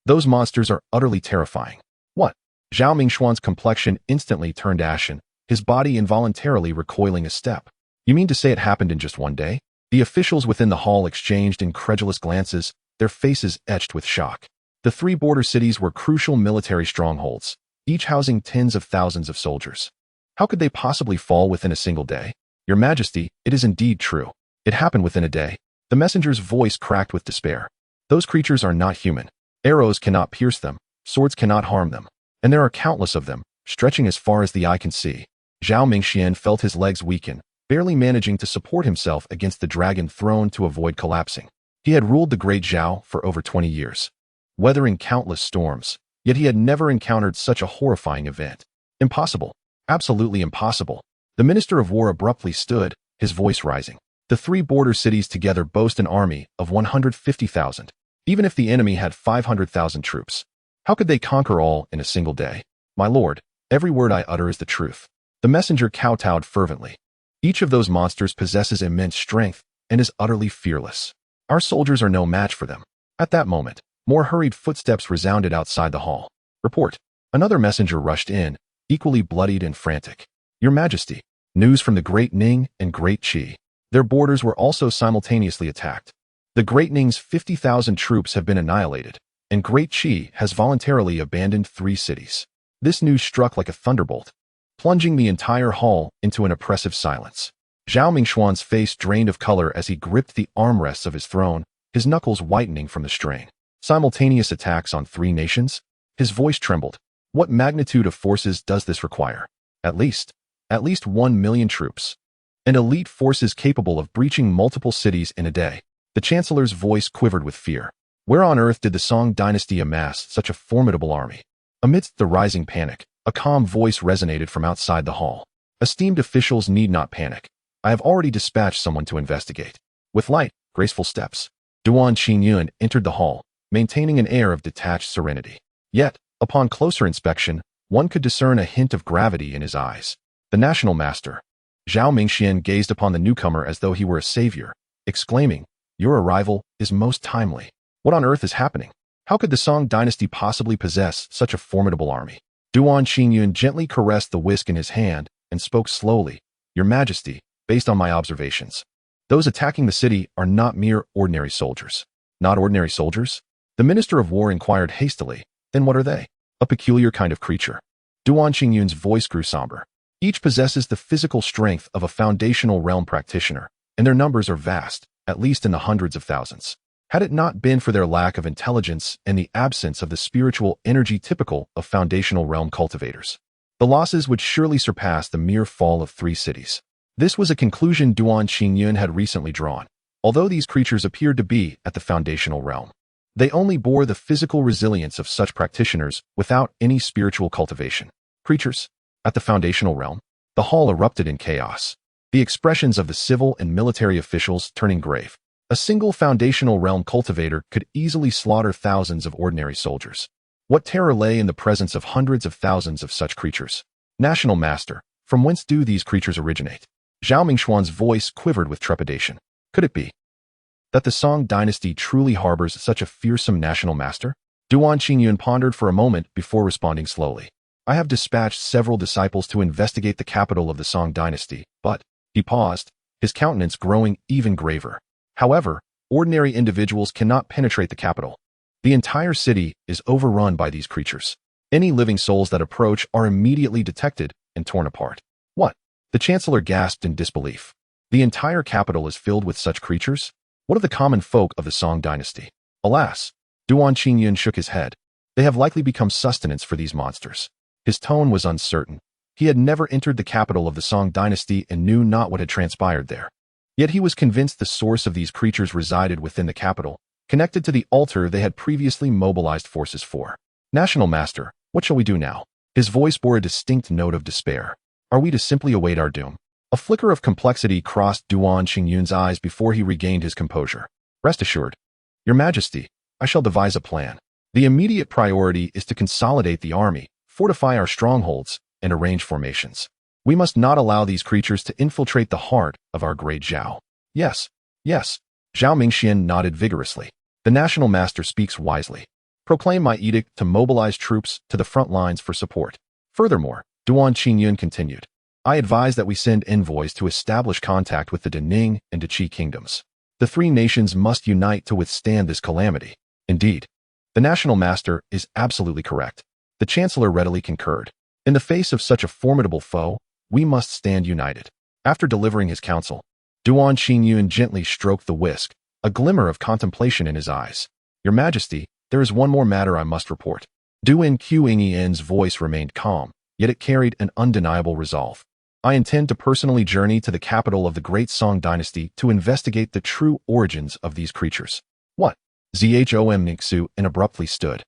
monsters are utterly terrifying. What? Zhao Mingxuan's complexion instantly turned ashen, his body involuntarily recoiling a step. You mean to say it happened in just one day? The officials within the hall exchanged incredulous glances, their faces etched with shock. The 3 border cities were crucial military strongholds, each housing tens of thousands of soldiers. How could they possibly fall within a single day? Your Majesty, it is indeed true. It happened within a day. The messenger's voice cracked with despair. Those creatures are not human. Arrows cannot pierce them, swords cannot harm them, and there are countless of them, stretching as far as the eye can see. Zhao Mingxian felt his legs weaken, barely managing to support himself against the dragon throne to avoid collapsing. He had ruled the great Zhao for over 20 years, weathering countless storms, yet he had never encountered such a horrifying event. Impossible. Absolutely impossible. The Minister of War abruptly stood, his voice rising. The three border cities together boast an army of 150,000. Even if the enemy had 500,000 troops, how could they conquer all in a single day? My lord, every word I utter is the truth. The messenger kowtowed fervently. Each of those monsters possesses immense strength and is utterly fearless. Our soldiers are no match for them. At that moment, more hurried footsteps resounded outside the hall. Report. Another messenger rushed in, equally bloodied and frantic. Your Majesty, news from the Great Ning and Great Qi. Their borders were also simultaneously attacked. The Great Ning's 50,000 troops have been annihilated, and Great Qi has voluntarily abandoned 3 cities. This news struck like a thunderbolt, plunging the entire hall into an oppressive silence. Zhao Mingxuan's face drained of color as he gripped the armrests of his throne, his knuckles whitening from the strain. Simultaneous attacks on 3 nations? His voice trembled. What magnitude of forces does this require? At least 1 million troops. And elite forces capable of breaching multiple cities in a day. The Chancellor's voice quivered with fear. Where on earth did the Song dynasty amass such a formidable army? Amidst the rising panic, a calm voice resonated from outside the hall. Esteemed officials need not panic. I have already dispatched someone to investigate. With light, graceful steps, Duan Qingyun entered the hall, maintaining an air of detached serenity. Yet, upon closer inspection, one could discern a hint of gravity in his eyes. The National Master, Zhao Mingxian, gazed upon the newcomer as though he were a savior, exclaiming, "Your arrival is most timely. What on earth is happening? How could the Song dynasty possibly possess such a formidable army?" Duan Qingyun gently caressed the whisk in his hand and spoke slowly. "Your Majesty, based on my observations, those attacking the city are not mere ordinary soldiers." Not ordinary soldiers? The Minister of War inquired hastily. Then what are they? A peculiar kind of creature. Duan Qingyun's voice grew somber. Each possesses the physical strength of a foundational realm practitioner, and their numbers are vast, at least in the hundreds of thousands. Had it not been for their lack of intelligence and the absence of the spiritual energy typical of foundational realm cultivators, the losses would surely surpass the mere fall of 3 cities. This was a conclusion Duan Qingyun had recently drawn. Although these creatures appeared to be at the foundational realm, they only bore the physical resilience of such practitioners without any spiritual cultivation. Creatures? At the foundational realm? The hall erupted in chaos, the expressions of the civil and military officials turning grave. A single foundational realm cultivator could easily slaughter thousands of ordinary soldiers. What terror lay in the presence of hundreds of thousands of such creatures? National Master, from whence do these creatures originate? Zhao Mingxuan's voice quivered with trepidation. Could it be that the Song dynasty truly harbors such a fearsome national master? Duan Qingyun pondered for a moment before responding slowly. I have dispatched several disciples to investigate the capital of the Song dynasty, but, he paused, his countenance growing even graver. However, ordinary individuals cannot penetrate the capital. The entire city is overrun by these creatures. Any living souls that approach are immediately detected and torn apart. What? The Chancellor gasped in disbelief. The entire capital is filled with such creatures? What of the common folk of the Song dynasty? Alas, Duan Qingyun shook his head. They have likely become sustenance for these monsters. His tone was uncertain. He had never entered the capital of the Song dynasty and knew not what had transpired there. Yet he was convinced the source of these creatures resided within the capital, connected to the altar they had previously mobilized forces for. National Master, what shall we do now? His voice bore a distinct note of despair. Are we to simply await our doom? A flicker of complexity crossed Duan Qingyun's eyes before he regained his composure. Rest assured, Your Majesty, I shall devise a plan. The immediate priority is to consolidate the army, fortify our strongholds, and arrange formations. We must not allow these creatures to infiltrate the heart of our great Zhao. Yes, yes. Zhao Mingxian nodded vigorously. The National Master speaks wisely. Proclaim my edict to mobilize troops to the front lines for support. Furthermore, Duan Qingyun continued, I advise that we send envoys to establish contact with the Dening and Deqi kingdoms. The 3 nations must unite to withstand this calamity. Indeed, the National Master is absolutely correct. The Chancellor readily concurred. In the face of such a formidable foe, we must stand united. After delivering his counsel, Duan Qingyun gently stroked the whisk, a glimmer of contemplation in his eyes. Your Majesty, there is one more matter I must report. Duan Qingyun's voice remained calm, yet it carried an undeniable resolve. I intend to personally journey to the capital of the Great Song Dynasty to investigate the true origins of these creatures. What? Zhom Ningxu abruptly stood,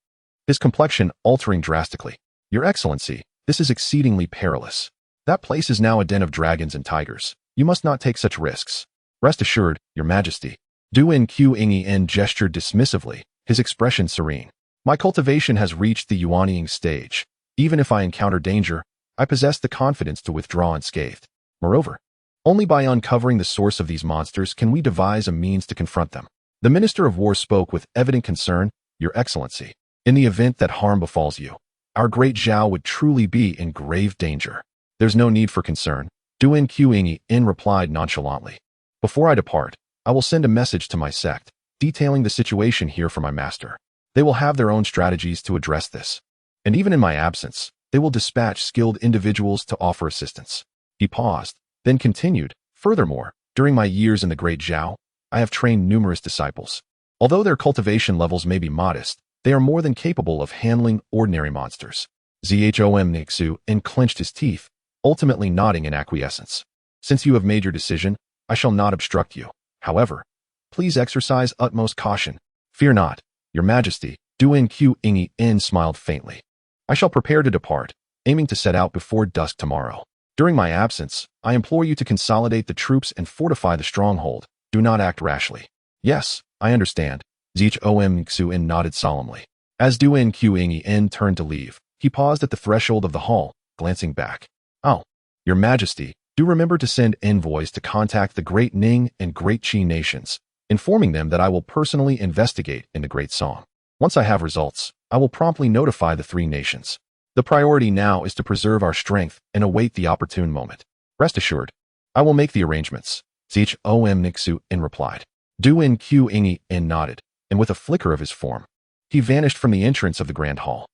his complexion altering drastically. Your Excellency, this is exceedingly perilous. That place is now a den of dragons and tigers. You must not take such risks. Rest assured, Your Majesty. Duan Qingyin gestured dismissively, his expression serene. My cultivation has reached the Yuanying stage. Even if I encounter danger, I possess the confidence to withdraw unscathed. Moreover, only by uncovering the source of these monsters can we devise a means to confront them. The Minister of War spoke with evident concern. Your Excellency, in the event that harm befalls you, our great Zhao would truly be in grave danger. There's no need for concern, Duan Qingyin replied nonchalantly. Before I depart, I will send a message to my sect, detailing the situation here for my master. They will have their own strategies to address this. And even in my absence, they will dispatch skilled individuals to offer assistance. He paused, then continued, furthermore, during my years in the Great Zhao, I have trained numerous disciples. Although their cultivation levels may be modest, they are more than capable of handling ordinary monsters. Zhom Ningxu clenched his teeth, ultimately nodding in acquiescence. Since you have made your decision, I shall not obstruct you. However, please exercise utmost caution. Fear not, Your Majesty. Duan Qingyin smiled faintly. I shall prepare to depart, aiming to set out before dusk tomorrow. During my absence, I implore you to consolidate the troops and fortify the stronghold. Do not act rashly. Yes, I understand. Zhom Ningxu nodded solemnly. As Duan Qingyin turned to leave, he paused at the threshold of the hall, glancing back. Oh, Your Majesty, do remember to send envoys to contact the Great Ning and Great Qi nations, informing them that I will personally investigate in the Great Song. Once I have results, I will promptly notify the three nations. The priority now is to preserve our strength and await the opportune moment. Rest assured, I will make the arrangements. Zhom Ningxu replied. Duan Qingyin nodded, and with a flicker of his form, he vanished from the entrance of the grand hall.